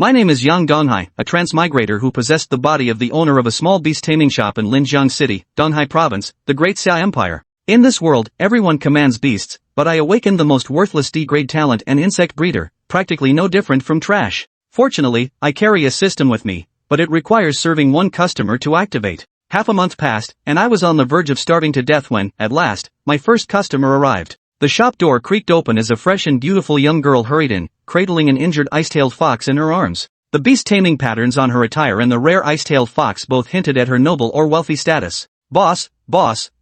My name is Yang Donghai, a transmigrator who possessed the body of the owner of a small beast taming shop in Linjiang City, Donghai Province, the Great Xia Empire. In this world, everyone commands beasts, but I awakened the most worthless D-grade talent and insect breeder, practically no different from trash. Fortunately, I carry a system with me, but it requires serving one customer to activate. Half a month passed, and I was on the verge of starving to death when, at last, my first customer arrived. The shop door creaked open as a fresh and beautiful young girl hurried in, cradling an injured ice-tailed fox in her arms. The beast-taming patterns on her attire and the rare ice-tailed fox both hinted at her noble or wealthy status. Boss,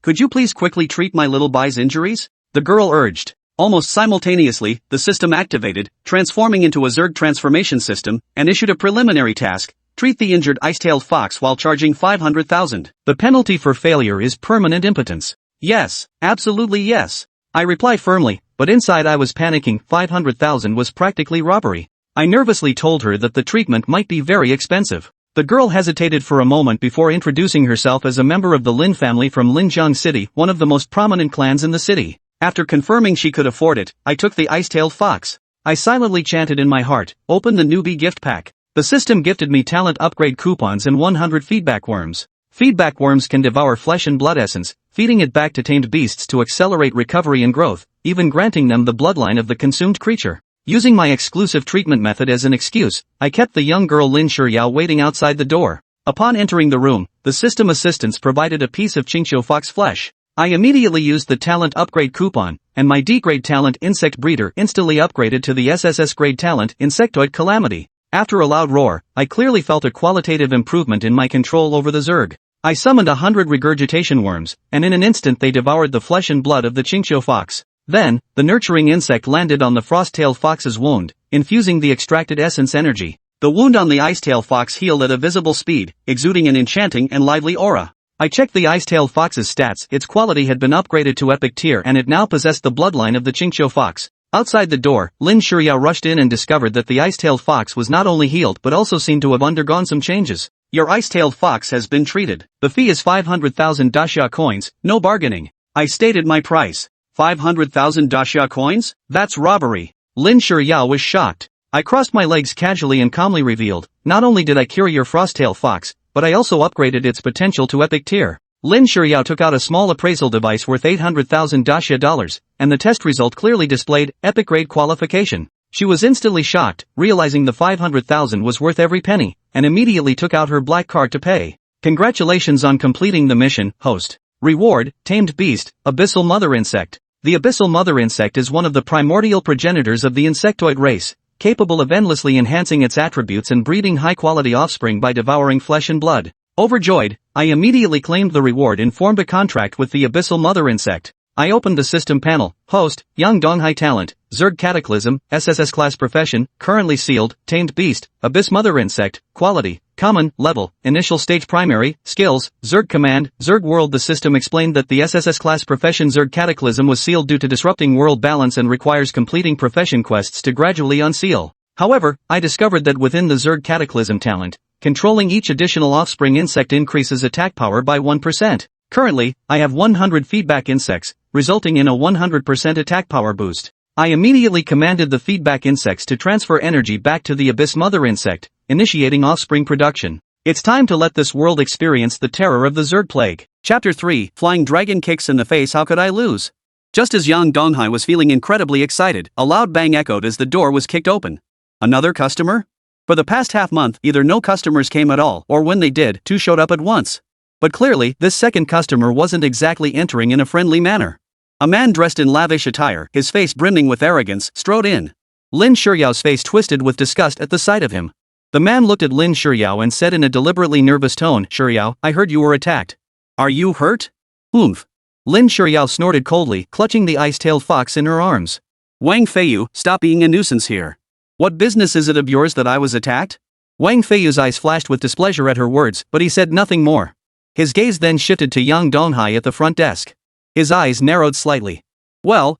could you please quickly treat my little buy's injuries? The girl urged. Almost simultaneously, the system activated, transforming into a Zerg transformation system, and issued a preliminary task. Treat the injured ice-tailed fox while charging 500,000. The penalty for failure is permanent impotence. Yes, absolutely yes. I reply firmly, but inside I was panicking. 500,000 was practically robbery. I nervously told her that the treatment might be very expensive. The girl hesitated for a moment before introducing herself as a member of the Lin family from Linjiang City, one of the most prominent clans in the city. After confirming she could afford it, I took the ice-tailed fox. I silently chanted in my heart, "Open the newbie gift pack." The system gifted me talent upgrade coupons and 100 feedback worms. Feedback worms can devour flesh and blood essence, feeding it back to tamed beasts to accelerate recovery and growth, even granting them the bloodline of the consumed creature. Using my exclusive treatment method as an excuse, I kept the young girl Lin Shiyao waiting outside the door. Upon entering the room, the system assistants provided a piece of Qingqiu fox flesh. I immediately used the talent upgrade coupon, and my D-grade talent insect breeder instantly upgraded to the SSS grade talent Insectoid Calamity. After a loud roar, I clearly felt a qualitative improvement in my control over the Zerg. I summoned 100 regurgitation worms, and in an instant they devoured the flesh and blood of the Qingqiu fox. Then, the nurturing insect landed on the frost-tail fox's wound, infusing the extracted essence energy. The wound on the ice-tail fox healed at a visible speed, exuding an enchanting and lively aura. I checked the ice-tail fox's stats. Its quality had been upgraded to epic tier and it now possessed the bloodline of the Qingqiu fox. Outside the door, Lin Shiyao rushed in and discovered that the ice-tailed fox was not only healed but also seemed to have undergone some changes. Your ice-tailed fox has been treated. The fee is 500,000 daxia coins, no bargaining. I stated my price. 500,000 daxia coins? That's robbery. Lin Shiyao was shocked. I crossed my legs casually and calmly revealed, not only did I cure your frost-tail fox, but I also upgraded its potential to epic tier. Lin Shiyao took out a small appraisal device worth 800,000 daxia dollars, and the test result clearly displayed epic grade qualification. She was instantly shocked, realizing the 500,000 was worth every penny, and immediately took out her black card to pay. Congratulations on completing the mission, host. Reward, tamed beast, Abyssal Mother Insect. The Abyssal Mother Insect is one of the primordial progenitors of the insectoid race, capable of endlessly enhancing its attributes and breeding high-quality offspring by devouring flesh and blood. Overjoyed, I immediately claimed the reward and formed a contract with the Abyssal Mother Insect. I opened the system panel. Host, Yang Donghai Talent, Zerg Cataclysm, SSS Class Profession, currently sealed, Tamed Beast, Abyss Mother Insect, Quality, Common, Level, Initial Stage Primary, Skills, Zerg Command, Zerg World. The system explained that the SSS Class Profession Zerg Cataclysm was sealed due to disrupting world balance and requires completing profession quests to gradually unseal. However, I discovered that within the Zerg Cataclysm talent, controlling each additional offspring insect increases attack power by 1%. Currently, I have 100 feedback insects, resulting in a 100% attack power boost. I immediately commanded the feedback insects to transfer energy back to the Abyss Mother Insect, initiating offspring production. It's time to let this world experience the terror of the Zerg Plague. Chapter 3, Flying Dragon Kicks in the Face. How could I lose? Just as Yang Donghai was feeling incredibly excited, a loud bang echoed as the door was kicked open. Another customer? For the past half month, either no customers came at all, or when they did, two showed up at once. But clearly, this second customer wasn't exactly entering in a friendly manner. A man dressed in lavish attire, his face brimming with arrogance, strode in. Lin Shiyao's face twisted with disgust at the sight of him. The man looked at Lin Shiyao and said in a deliberately nervous tone, "Shiyao, I heard you were attacked. Are you hurt?" "Oomph." Lin Shiyao snorted coldly, clutching the ice-tailed fox in her arms. "Wang Feiyu, stop being a nuisance here. What business is it of yours that I was attacked?" Wang Feiyu's eyes flashed with displeasure at her words, but he said nothing more. His gaze then shifted to Yang Donghai at the front desk. His eyes narrowed slightly. Well,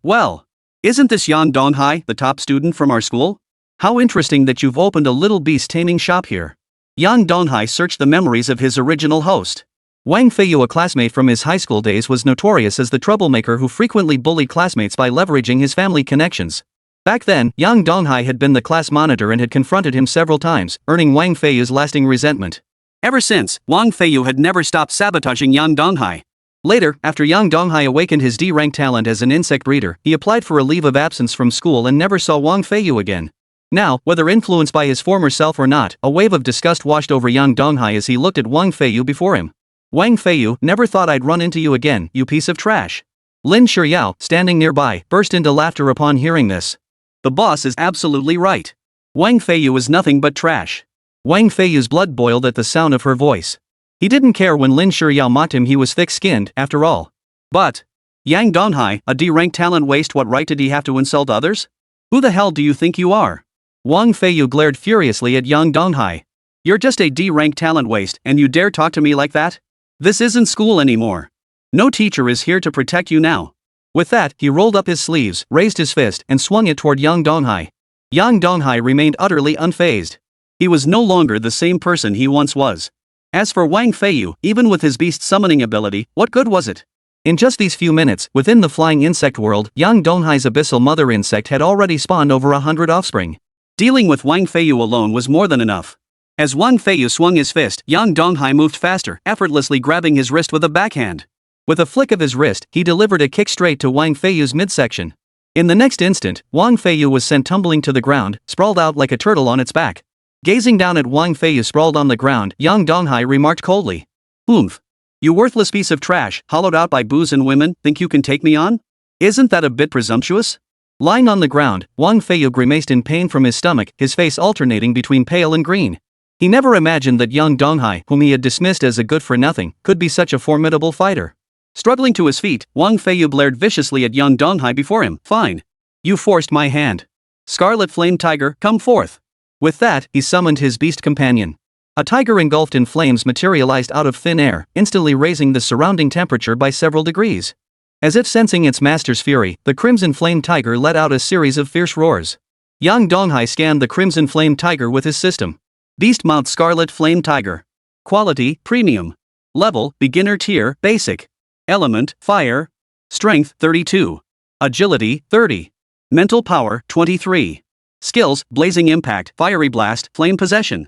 isn't this Yang Donghai, the top student from our school? How interesting that you've opened a little beast taming shop here." Yang Donghai searched the memories of his original host. Wang Feiyu, a classmate from his high school days, was notorious as the troublemaker who frequently bullied classmates by leveraging his family connections. Back then, Yang Donghai had been the class monitor and had confronted him several times, earning Wang Feiyu's lasting resentment. Ever since, Wang Feiyu had never stopped sabotaging Yang Donghai. Later, after Yang Donghai awakened his D-rank talent as an insect breeder, he applied for a leave of absence from school and never saw Wang Feiyu again. Now, whether influenced by his former self or not, a wave of disgust washed over Yang Donghai as he looked at Wang Feiyu before him. Wang Feiyu, never thought I'd run into you again, you piece of trash. Lin Shiryao, standing nearby, burst into laughter upon hearing this. The boss is absolutely right. Wang Feiyu is nothing but trash. Wang Feiyu's blood boiled at the sound of her voice. He didn't care when Lin Shiryao mocked him, he was thick-skinned, after all. But Yang Donghai, a D-rank talent waste, what right did he have to insult others? Who the hell do you think you are? Wang Feiyu glared furiously at Yang Donghai. You're just a D-rank talent waste, and you dare talk to me like that? This isn't school anymore. No teacher is here to protect you now. With that, he rolled up his sleeves, raised his fist, and swung it toward Yang Donghai. Yang Donghai remained utterly unfazed. He was no longer the same person he once was. As for Wang Feiyu, even with his beast summoning ability, what good was it? In just these few minutes, within the flying insect world, Yang Donghai's Abyssal Mother Insect had already spawned over 100 offspring. Dealing with Wang Feiyu alone was more than enough. As Wang Feiyu swung his fist, Yang Donghai moved faster, effortlessly grabbing his wrist with a backhand. With a flick of his wrist, he delivered a kick straight to Wang Feiyu's midsection. In the next instant, Wang Feiyu was sent tumbling to the ground, sprawled out like a turtle on its back. Gazing down at Wang Feiyu sprawled on the ground, Yang Donghai remarked coldly. "Oomph. You worthless piece of trash, hollowed out by booze and women, think you can take me on? Isn't that a bit presumptuous?" Lying on the ground, Wang Feiyu grimaced in pain from his stomach, his face alternating between pale and green. He never imagined that Yang Donghai, whom he had dismissed as a good-for-nothing, could be such a formidable fighter. Struggling to his feet, Wang Feiyu blared viciously at Yang Donghai before him. "Fine. You forced my hand. Scarlet Flame Tiger, come forth." With that, he summoned his beast companion. A tiger engulfed in flames materialized out of thin air, instantly raising the surrounding temperature by several degrees. As if sensing its master's fury, the Crimson Flame Tiger let out a series of fierce roars. Yang Donghai scanned the Crimson Flame Tiger with his system. Beast Mount Scarlet Flame Tiger. Quality, Premium. Level, Beginner Tier, Basic. Element, Fire. Strength, 32. Agility, 30. Mental Power, 23. Skills, Blazing Impact, Fiery Blast, Flame Possession.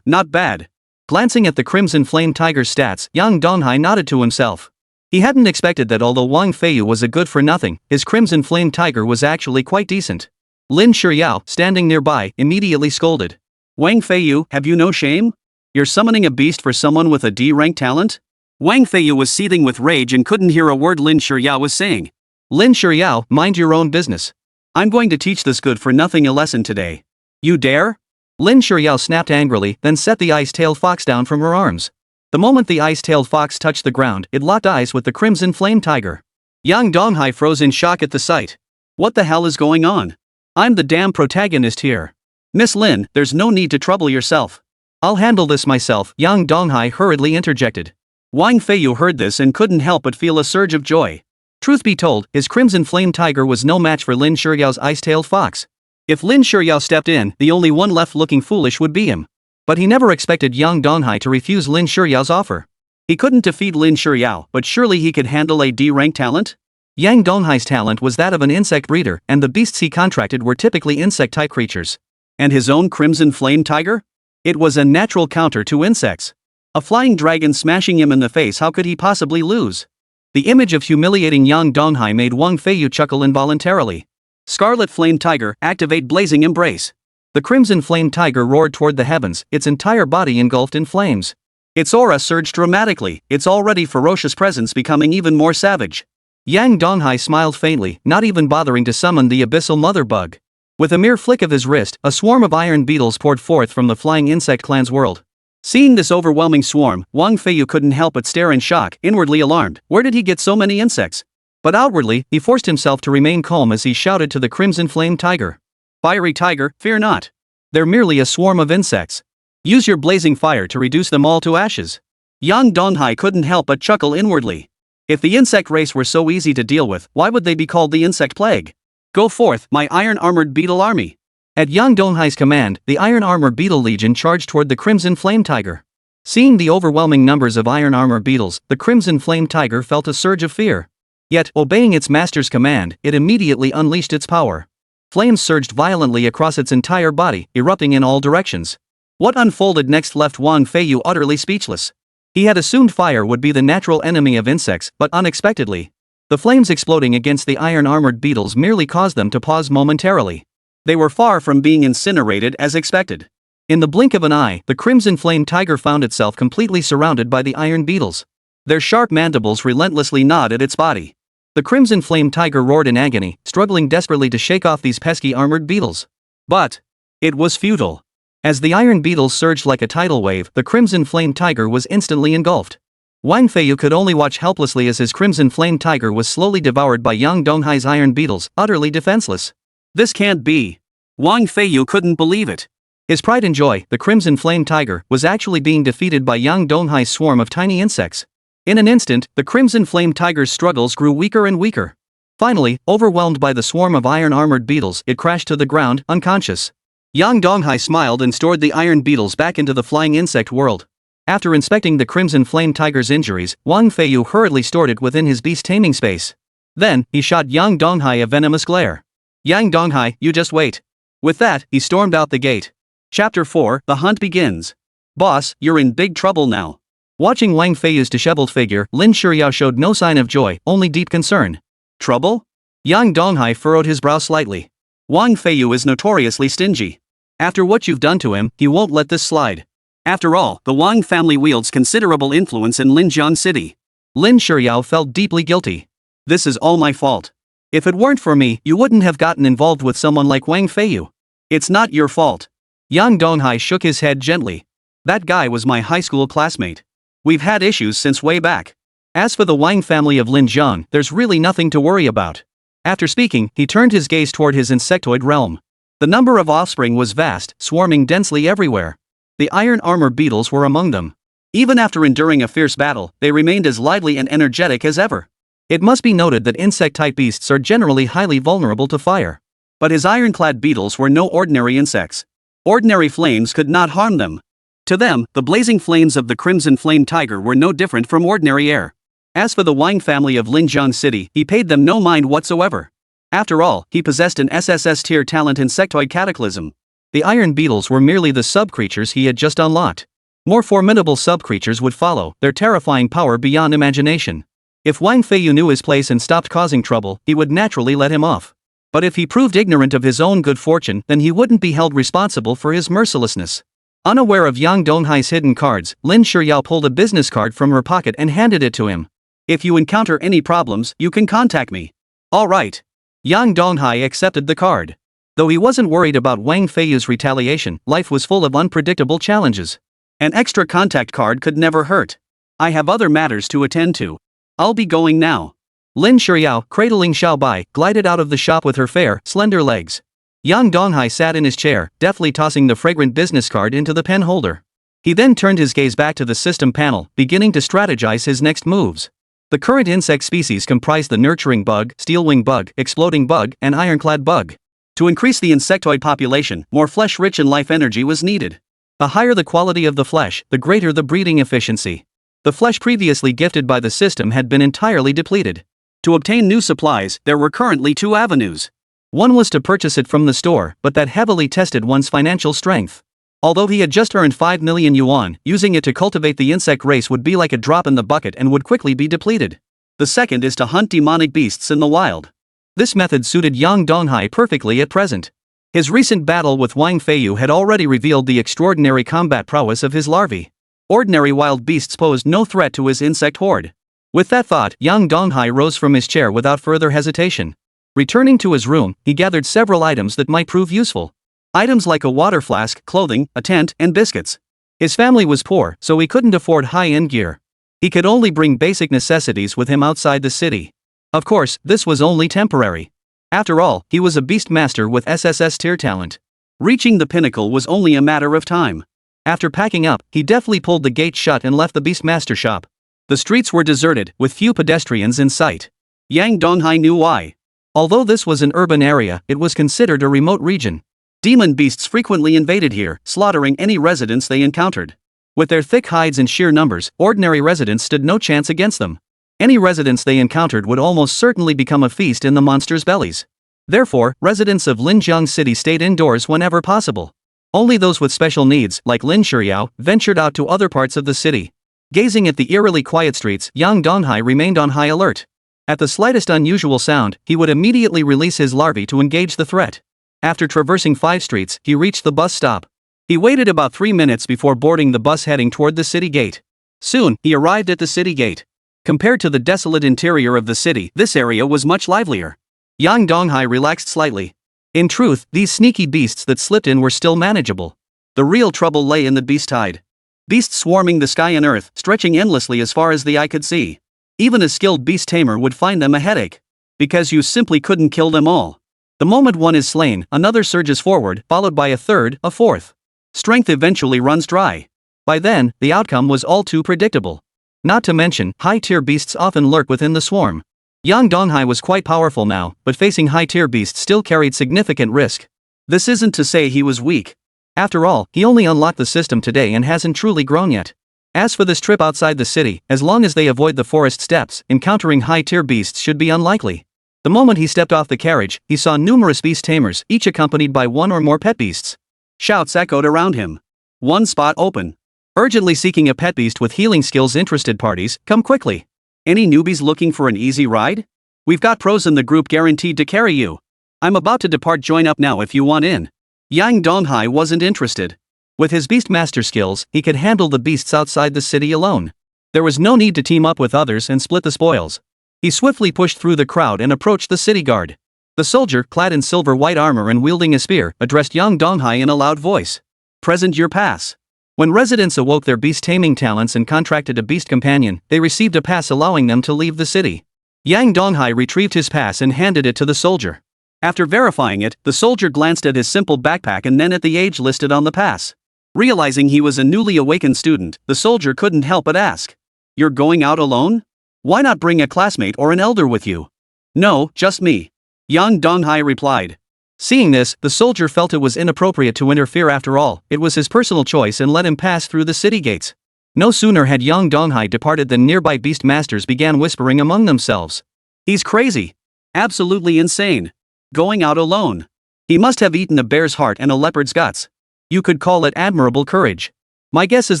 Not bad. Glancing at the Crimson Flame Tiger's stats, Yang Donghai nodded to himself. He hadn't expected that although Wang Feiyu was a good-for-nothing, his Crimson Flame Tiger was actually quite decent. Lin Shiryao, standing nearby, immediately scolded. "Wang Feiyu, have you no shame? You're summoning a beast for someone with a D-rank talent?" Wang Feiyu was seething with rage and couldn't hear a word Lin Shiryao was saying. "Lin Shiryao, mind your own business. I'm going to teach this good-for-nothing a lesson today. You dare?" Lin Shiryao snapped angrily, then set the ice-tailed fox down from her arms. The moment the ice-tailed fox touched the ground, it locked eyes with the Crimson Flame Tiger. Yang Donghai froze in shock at the sight. What the hell is going on? I'm the damn protagonist here. Miss Lin, there's no need to trouble yourself. I'll handle this myself, Yang Donghai hurriedly interjected. Wang Feiyu heard this and couldn't help but feel a surge of joy. Truth be told, his Crimson Flame Tiger was no match for Lin Shiryao's ice-tailed fox. If Lin Shiryao stepped in, the only one left looking foolish would be him. But he never expected Yang Donghai to refuse Lin Shiryao's offer. He couldn't defeat Lin Shiryao, but surely he could handle a D-rank talent? Yang Donghai's talent was that of an insect breeder, and the beasts he contracted were typically insect-type creatures. And his own Crimson Flame Tiger? It was a natural counter to insects. A flying dragon smashing him in the face, how could he possibly lose? The image of humiliating Yang Donghai made Wang Feiyu chuckle involuntarily. Scarlet Flame Tiger, activate Blazing Embrace. The Crimson Flame Tiger roared toward the heavens, its entire body engulfed in flames. Its aura surged dramatically, its already ferocious presence becoming even more savage. Yang Donghai smiled faintly, not even bothering to summon the Abyssal Mother Bug. With a mere flick of his wrist, a swarm of iron beetles poured forth from the flying insect clan's world. Seeing this overwhelming swarm, Wang Feiyu couldn't help but stare in shock, inwardly alarmed. Where did he get so many insects? But outwardly, he forced himself to remain calm as he shouted to the Crimson Flame Tiger. Fiery Tiger, fear not. They're merely a swarm of insects. Use your blazing fire to reduce them all to ashes. Yang Donghai couldn't help but chuckle inwardly. If the insect race were so easy to deal with, why would they be called the Insect Plague? Go forth, my iron-armored beetle army. At Yang Donghai's command, the Iron Armor Beetle Legion charged toward the Crimson Flame Tiger. Seeing the overwhelming numbers of iron armor beetles, the Crimson Flame Tiger felt a surge of fear. Yet, obeying its master's command, it immediately unleashed its power. Flames surged violently across its entire body, erupting in all directions. What unfolded next left Wang Feiyu utterly speechless. He had assumed fire would be the natural enemy of insects, but unexpectedly, the flames exploding against the iron-armored beetles merely caused them to pause momentarily. They were far from being incinerated as expected. In the blink of an eye, the crimson flame tiger found itself completely surrounded by the iron beetles. Their sharp mandibles relentlessly gnawed at its body. The crimson flame tiger roared in agony, struggling desperately to shake off these pesky armored beetles. But it was futile. As the iron beetles surged like a tidal wave, the crimson flame tiger was instantly engulfed. Wang Feiyu could only watch helplessly as his crimson flame tiger was slowly devoured by Yang Donghai's iron beetles, utterly defenseless. This can't be. Wang Feiyu couldn't believe it. His pride and joy, the crimson flame tiger, was actually being defeated by Yang Donghai's swarm of tiny insects. In an instant, the crimson flame tiger's struggles grew weaker and weaker. Finally, overwhelmed by the swarm of iron-armored beetles, it crashed to the ground, unconscious. Yang Donghai smiled and stored the iron beetles back into the flying insect world. After inspecting the crimson flame tiger's injuries, Wang Feiyu hurriedly stored it within his beast taming space. Then, he shot Yang Donghai a venomous glare. Yang Donghai, you just wait. With that, he stormed out the gate. Chapter 4, The Hunt begins. Boss, you're in big trouble now. Watching Wang Feiyu's disheveled figure, Lin Shiryao showed no sign of joy, only deep concern. Trouble? Yang Donghai furrowed his brow slightly. Wang Feiyu is notoriously stingy. After what you've done to him, he won't let this slide. After all, the Wang family wields considerable influence in Linjiang City. Lin Shiryao felt deeply guilty. This is all my fault. If it weren't for me, you wouldn't have gotten involved with someone like Wang Feiyu. It's not your fault. Yang Donghai shook his head gently. That guy was my high school classmate. We've had issues since way back. As for the Wang family of Linjiang, there's really nothing to worry about. After speaking, he turned his gaze toward his insectoid realm. The number of offspring was vast, swarming densely everywhere. The iron armor beetles were among them. Even after enduring a fierce battle, they remained as lively and energetic as ever. It must be noted that insect-type beasts are generally highly vulnerable to fire. But his ironclad beetles were no ordinary insects. Ordinary flames could not harm them. To them, the blazing flames of the crimson flame tiger were no different from ordinary air. As for the Wang family of Linjiang City, he paid them no mind whatsoever. After all, he possessed an SSS-tier talent Insectoid Cataclysm. The iron beetles were merely the sub-creatures he had just unlocked. More formidable sub-creatures would follow, their terrifying power beyond imagination. If Wang Feiyu knew his place and stopped causing trouble, he would naturally let him off. But if he proved ignorant of his own good fortune, then he wouldn't be held responsible for his mercilessness. Unaware of Yang Donghai's hidden cards, Lin Shiryao pulled a business card from her pocket and handed it to him. If you encounter any problems, you can contact me. All right. Yang Donghai accepted the card. Though he wasn't worried about Wang Feiyu's retaliation, life was full of unpredictable challenges. An extra contact card could never hurt. I have other matters to attend to. I'll be going now. Lin Shiryao, cradling Xiaobai, glided out of the shop with her fair, slender legs. Yang Donghai sat in his chair, deftly tossing the fragrant business card into the pen holder. He then turned his gaze back to the system panel, beginning to strategize his next moves. The current insect species comprise the nurturing bug, steelwing bug, exploding bug, and ironclad bug. To increase the insectoid population, more flesh-rich and life energy was needed. The higher the quality of the flesh, the greater the breeding efficiency. The flesh previously gifted by the system had been entirely depleted. To obtain new supplies, there were currently two avenues. One was to purchase it from the store, but that heavily tested one's financial strength. Although he had just earned 5 million yuan, using it to cultivate the insect race would be like a drop in the bucket and would quickly be depleted. The second is to hunt demonic beasts in the wild. This method suited Yang Donghai perfectly at present. His recent battle with Wang Feiyu had already revealed the extraordinary combat prowess of his larvae. Ordinary wild beasts posed no threat to his insect horde. With that thought, Yang Donghai rose from his chair without further hesitation. Returning to his room, he gathered several items that might prove useful. Items like a water flask, clothing, a tent, and biscuits. His family was poor, so he couldn't afford high-end gear. He could only bring basic necessities with him outside the city. Of course, this was only temporary. After all, he was a beast master with SSS-tier talent. Reaching the pinnacle was only a matter of time. After packing up, he deftly pulled the gate shut and left the beastmaster shop. The streets were deserted, with few pedestrians in sight. Yang Donghai knew why. Although this was an urban area, it was considered a remote region. Demon beasts frequently invaded here, slaughtering any residents they encountered. With their thick hides and sheer numbers, ordinary residents stood no chance against them. Any residents they encountered would almost certainly become a feast in the monsters' bellies. Therefore, residents of Linjiang City stayed indoors whenever possible. Only those with special needs, like Lin Shiryao, ventured out to other parts of the city. Gazing at the eerily quiet streets, Yang Donghai remained on high alert. At the slightest unusual sound, he would immediately release his larvae to engage the threat. After traversing 5 streets, he reached the bus stop. He waited about 3 minutes before boarding the bus heading toward the city gate. Soon, he arrived at the city gate. Compared to the desolate interior of the city, this area was much livelier. Yang Donghai relaxed slightly. In truth, these sneaky beasts that slipped in were still manageable. The real trouble lay in the beast tide. Beasts swarming the sky and earth, stretching endlessly as far as the eye could see. Even a skilled beast tamer would find them a headache. Because you simply couldn't kill them all. The moment one is slain, another surges forward, followed by a third, a fourth. Strength eventually runs dry. By then, the outcome was all too predictable. Not to mention, high-tier beasts often lurk within the swarm. Yang Donghai was quite powerful now, but facing high-tier beasts still carried significant risk. This isn't to say he was weak. After all, he only unlocked the system today and hasn't truly grown yet. As for this trip outside the city, as long as they avoid the forest steppes, encountering high-tier beasts should be unlikely. The moment he stepped off the carriage, he saw numerous beast tamers, each accompanied by one or more pet beasts. Shouts echoed around him. One spot open. Urgently seeking a pet beast with healing skills. Interested parties, come quickly. Any newbies looking for an easy ride? We've got pros in the group guaranteed to carry you. I'm about to depart, join up now if you want in. Yang Donghai wasn't interested. With his beastmaster skills, he could handle the beasts outside the city alone. There was no need to team up with others and split the spoils. He swiftly pushed through the crowd and approached the city guard. The soldier, clad in silver white armor and wielding a spear, addressed Yang Donghai in a loud voice. Present your pass. When residents awoke their beast taming talents and contracted a beast companion, they received a pass allowing them to leave the city. Yang Donghai retrieved his pass and handed it to the soldier. After verifying it, the soldier glanced at his simple backpack and then at the age listed on the pass. Realizing he was a newly awakened student, the soldier couldn't help but ask. You're going out alone? Why not bring a classmate or an elder with you? No, just me. Yang Donghai replied. Seeing this, the soldier felt it was inappropriate to interfere. After all, it was his personal choice and let him pass through the city gates. No sooner had Yang Donghai departed than nearby beast masters began whispering among themselves. He's crazy. Absolutely insane. Going out alone. He must have eaten a bear's heart and a leopard's guts. You could call it admirable courage. My guess is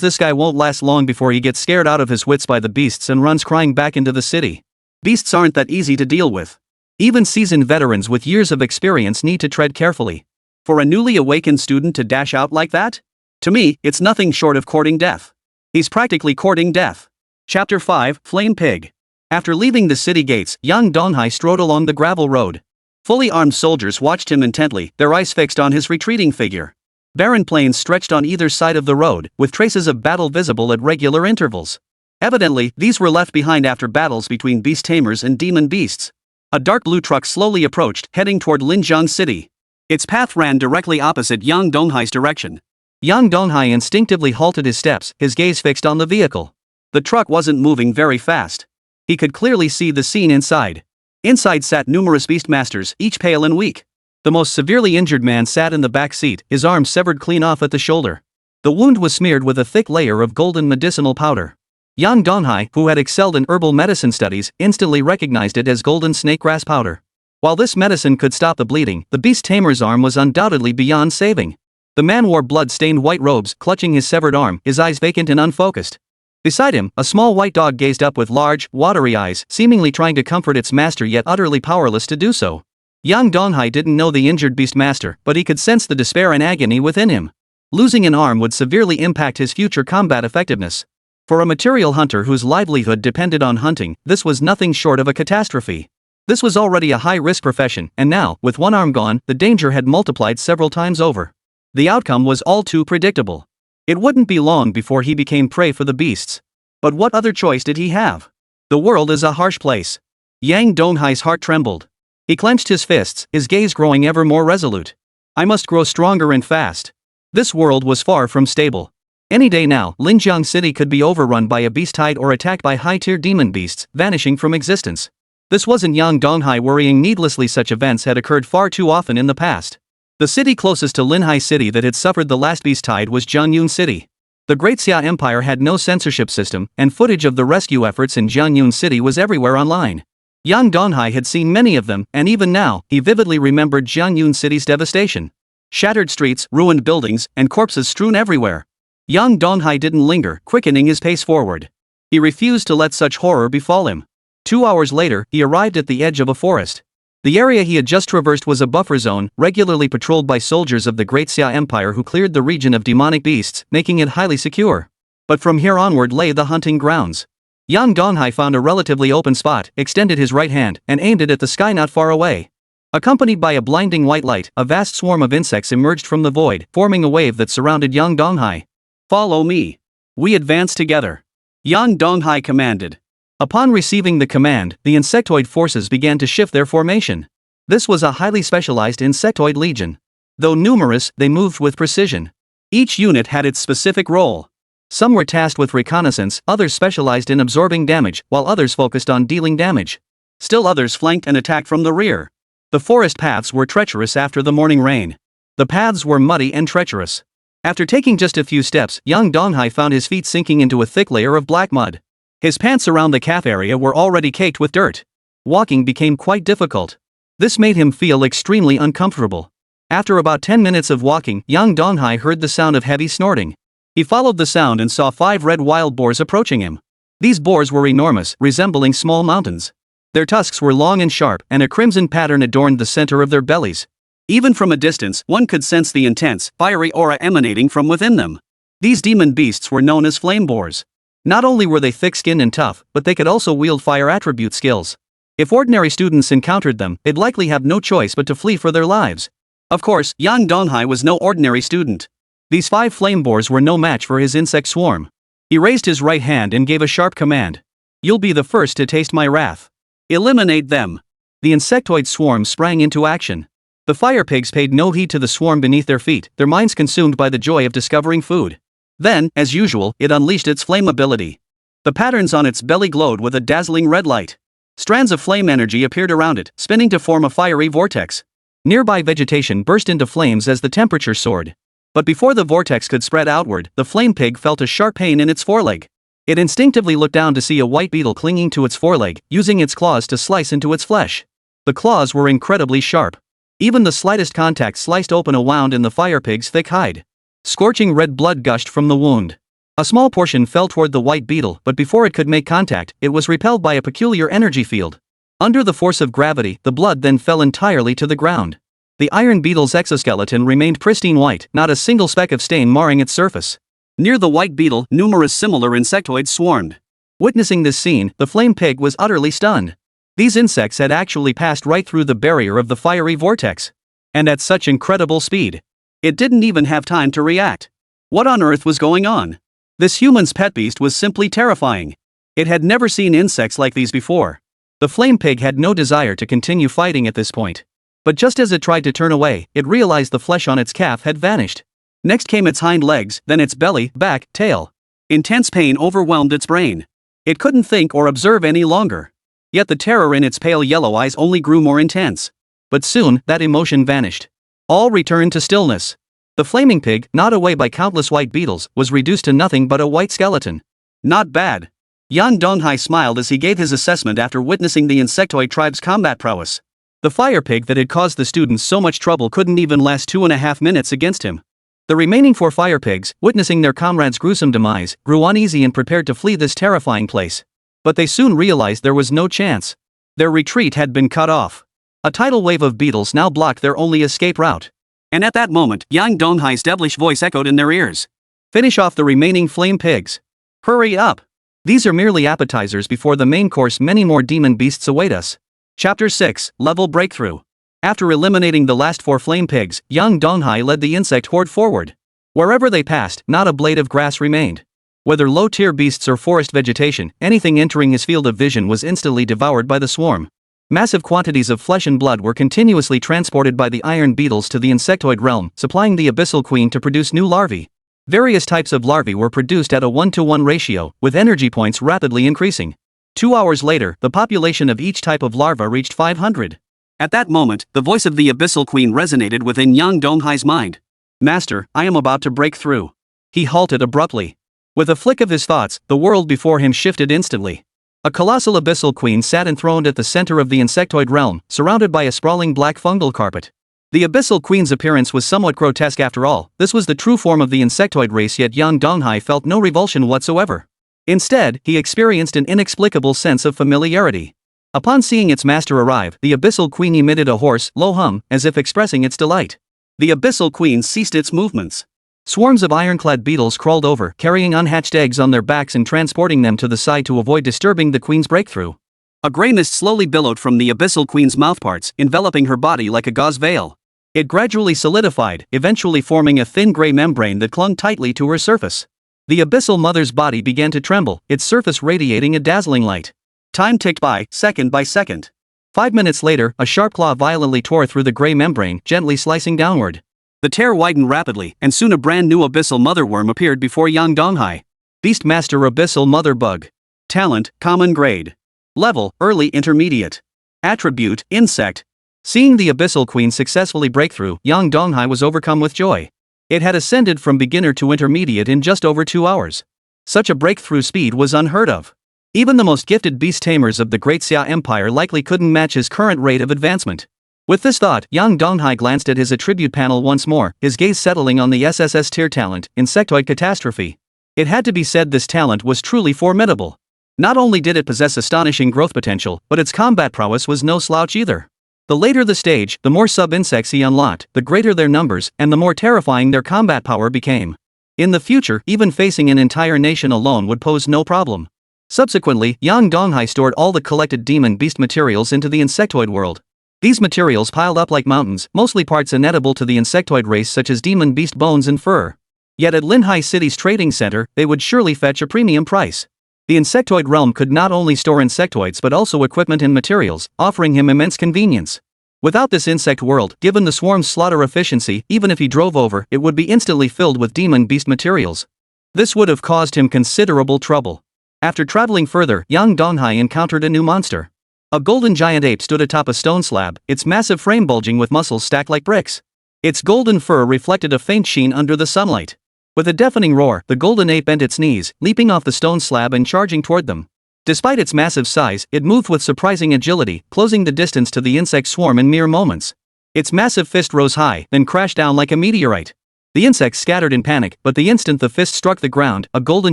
this guy won't last long before he gets scared out of his wits by the beasts and runs crying back into the city. Beasts aren't that easy to deal with. Even seasoned veterans with years of experience need to tread carefully. For a newly awakened student to dash out like that? To me, it's nothing short of courting death. He's practically courting death. Chapter 5, Flame Pig. After leaving the city gates, Yang Donghai strode along the gravel road. Fully armed soldiers watched him intently, their eyes fixed on his retreating figure. Barren plains stretched on either side of the road, with traces of battle visible at regular intervals. Evidently, these were left behind after battles between beast tamers and demon beasts. A dark blue truck slowly approached, heading toward Linjiang City. Its path ran directly opposite Yang Donghai's direction. Yang Donghai instinctively halted his steps, his gaze fixed on the vehicle. The truck wasn't moving very fast. He could clearly see the scene inside. Inside sat numerous beastmasters, each pale and weak. The most severely injured man sat in the back seat, his arm severed clean off at the shoulder. The wound was smeared with a thick layer of golden medicinal powder. Yang Donghai, who had excelled in herbal medicine studies, instantly recognized it as golden snakegrass powder. While this medicine could stop the bleeding, the beast tamer's arm was undoubtedly beyond saving. The man wore blood-stained white robes, clutching his severed arm, his eyes vacant and unfocused. Beside him, a small white dog gazed up with large, watery eyes, seemingly trying to comfort its master yet utterly powerless to do so. Yang Donghai didn't know the injured beastmaster, but he could sense the despair and agony within him. Losing an arm would severely impact his future combat effectiveness. For a material hunter whose livelihood depended on hunting, this was nothing short of a catastrophe. This was already a high-risk profession, and now, with one arm gone, the danger had multiplied several times over. The outcome was all too predictable. It wouldn't be long before he became prey for the beasts. But what other choice did he have? The world is a harsh place. Yang Donghai's heart trembled. He clenched his fists, his gaze growing ever more resolute. I must grow stronger and fast. This world was far from stable. Any day now, Linjiang City could be overrun by a beast tide or attacked by high-tier demon beasts, vanishing from existence. This wasn't Yang Donghai worrying needlessly. Such events had occurred far too often in the past. The city closest to Linhai City that had suffered the last beast tide was Jianyun City. The Great Xia Empire had no censorship system, and footage of the rescue efforts in Jianyun City was everywhere online. Yang Donghai had seen many of them, and even now, he vividly remembered Jianyun City's devastation. Shattered streets, ruined buildings, and corpses strewn everywhere. Yang Donghai didn't linger, quickening his pace forward. He refused to let such horror befall him. 2 hours later, he arrived at the edge of a forest. The area he had just traversed was a buffer zone, regularly patrolled by soldiers of the Great Xia Empire who cleared the region of demonic beasts, making it highly secure. But from here onward lay the hunting grounds. Yang Donghai found a relatively open spot, extended his right hand, and aimed it at the sky not far away. Accompanied by a blinding white light, a vast swarm of insects emerged from the void, forming a wave that surrounded Yang Donghai. "Follow me. We advance together," Yang Donghai commanded. Upon receiving the command, the insectoid forces began to shift their formation. This was a highly specialized insectoid legion. Though numerous, they moved with precision. Each unit had its specific role. Some were tasked with reconnaissance, others specialized in absorbing damage, while others focused on dealing damage. Still others flanked and attacked from the rear. The forest paths were treacherous after the morning rain. The paths were muddy and treacherous. After taking just a few steps, Yang Donghai found his feet sinking into a thick layer of black mud. His pants around the calf area were already caked with dirt. Walking became quite difficult. This made him feel extremely uncomfortable. After about 10 minutes of walking, Yang Donghai heard the sound of heavy snorting. He followed the sound and saw 5 red wild boars approaching him. These boars were enormous, resembling small mountains. Their tusks were long and sharp, and a crimson pattern adorned the center of their bellies. Even from a distance, one could sense the intense, fiery aura emanating from within them. These demon beasts were known as flame boars. Not only were they thick-skinned and tough, but they could also wield fire attribute skills. If ordinary students encountered them, they'd likely have no choice but to flee for their lives. Of course, Yang Donghai was no ordinary student. These 5 flame boars were no match for his insect swarm. He raised his right hand and gave a sharp command. "You'll be the first to taste my wrath. Eliminate them." The insectoid swarm sprang into action. The fire pigs paid no heed to the swarm beneath their feet, their minds consumed by the joy of discovering food. Then, as usual, it unleashed its flame ability. The patterns on its belly glowed with a dazzling red light. Strands of flame energy appeared around it, spinning to form a fiery vortex. Nearby vegetation burst into flames as the temperature soared. But before the vortex could spread outward, the flame pig felt a sharp pain in its foreleg. It instinctively looked down to see a white beetle clinging to its foreleg, using its claws to slice into its flesh. The claws were incredibly sharp. Even the slightest contact sliced open a wound in the fire pig's thick hide. Scorching red blood gushed from the wound. A small portion fell toward the white beetle, but before it could make contact, it was repelled by a peculiar energy field. Under the force of gravity, the blood then fell entirely to the ground. The iron beetle's exoskeleton remained pristine white, not a single speck of stain marring its surface. Near the white beetle, numerous similar insectoids swarmed. Witnessing this scene, the flame pig was utterly stunned. These insects had actually passed right through the barrier of the fiery vortex. And at such incredible speed. It didn't even have time to react. What on earth was going on? This human's pet beast was simply terrifying. It had never seen insects like these before. The flame pig had no desire to continue fighting at this point. But just as it tried to turn away, it realized the flesh on its calf had vanished. Next came its hind legs, then its belly, back, tail. Intense pain overwhelmed its brain. It couldn't think or observe any longer. Yet the terror in its pale yellow eyes only grew more intense. But soon, that emotion vanished. All returned to stillness. The flaming pig, gnawed away by countless white beetles, was reduced to nothing but a white skeleton. Not bad. Yang Donghai smiled as he gave his assessment after witnessing the insectoid tribe's combat prowess. The fire pig that had caused the students so much trouble couldn't even last 2.5 minutes against him. The remaining 4 fire pigs, witnessing their comrade's gruesome demise, grew uneasy and prepared to flee this terrifying place. But they soon realized there was no chance. Their retreat had been cut off. A tidal wave of beetles now blocked their only escape route. And at that moment, Yang Donghai's devilish voice echoed in their ears. "Finish off the remaining flame pigs. Hurry up. These are merely appetizers before the main course. Many more demon beasts await us." Chapter 6, Level Breakthrough. After eliminating the last 4 flame pigs, Yang Donghai led the insect horde forward. Wherever they passed, not a blade of grass remained. Whether low-tier beasts or forest vegetation, anything entering his field of vision was instantly devoured by the swarm. Massive quantities of flesh and blood were continuously transported by the iron beetles to the insectoid realm, supplying the abyssal queen to produce new larvae. Various types of larvae were produced at a 1-to-1 ratio, with energy points rapidly increasing. 2 hours later, the population of each type of larva reached 500. At that moment, the voice of the abyssal queen resonated within Yang Donghai's mind. "Master, I am about to break through." He halted abruptly. With a flick of his thoughts, the world before him shifted instantly. A colossal abyssal queen sat enthroned at the center of the insectoid realm, surrounded by a sprawling black fungal carpet. The abyssal queen's appearance was somewhat grotesque after all. This was the true form of the insectoid race, yet Yang Donghai felt no revulsion whatsoever. Instead, he experienced an inexplicable sense of familiarity. Upon seeing its master arrive, the abyssal queen emitted a hoarse, low hum, as if expressing its delight. The abyssal queen ceased its movements. Swarms of ironclad beetles crawled over, carrying unhatched eggs on their backs and transporting them to the side to avoid disturbing the queen's breakthrough. A grey mist slowly billowed from the abyssal queen's mouthparts, enveloping her body like a gauze veil. It gradually solidified, eventually forming a thin grey membrane that clung tightly to her surface. The abyssal mother's body began to tremble, its surface radiating a dazzling light. Time ticked by, second by second. 5 minutes later, a sharp claw violently tore through the grey membrane, gently slicing downward. The tear widened rapidly, and soon a brand new abyssal mother worm appeared before Yang Donghai. Beastmaster Abyssal Mother Bug. Talent, Common Grade. Level, Early Intermediate. Attribute, Insect. Seeing the abyssal queen successfully break through, Yang Donghai was overcome with joy. It had ascended from beginner to intermediate in just over 2 hours. Such a breakthrough speed was unheard of. Even the most gifted beast tamers of the Great Xia Empire likely couldn't match his current rate of advancement. With this thought, Yang Donghai glanced at his attribute panel once more, his gaze settling on the SSS-tier talent, Insectoid Catastrophe. It had to be said this talent was truly formidable. Not only did it possess astonishing growth potential, but its combat prowess was no slouch either. The later the stage, the more sub-insects he unlocked, the greater their numbers, and the more terrifying their combat power became. In the future, even facing an entire nation alone would pose no problem. Subsequently, Yang Donghai stored all the collected demon beast materials into the insectoid world. These materials piled up like mountains, mostly parts inedible to the insectoid race such as demon beast bones and fur. Yet at Linhai City's trading center, they would surely fetch a premium price. The insectoid realm could not only store insectoids but also equipment and materials, offering him immense convenience. Without this insect world, given the swarm's slaughter efficiency, even if he drove over, it would be instantly filled with demon beast materials. This would have caused him considerable trouble. After traveling further, Yang Donghai encountered a new monster. A golden giant ape stood atop a stone slab, its massive frame bulging with muscles stacked like bricks. Its golden fur reflected a faint sheen under the sunlight. With a deafening roar, the golden ape bent its knees, leaping off the stone slab and charging toward them. Despite its massive size, it moved with surprising agility, closing the distance to the insect swarm in mere moments. Its massive fist rose high, then crashed down like a meteorite. The insects scattered in panic, but the instant the fist struck the ground, a golden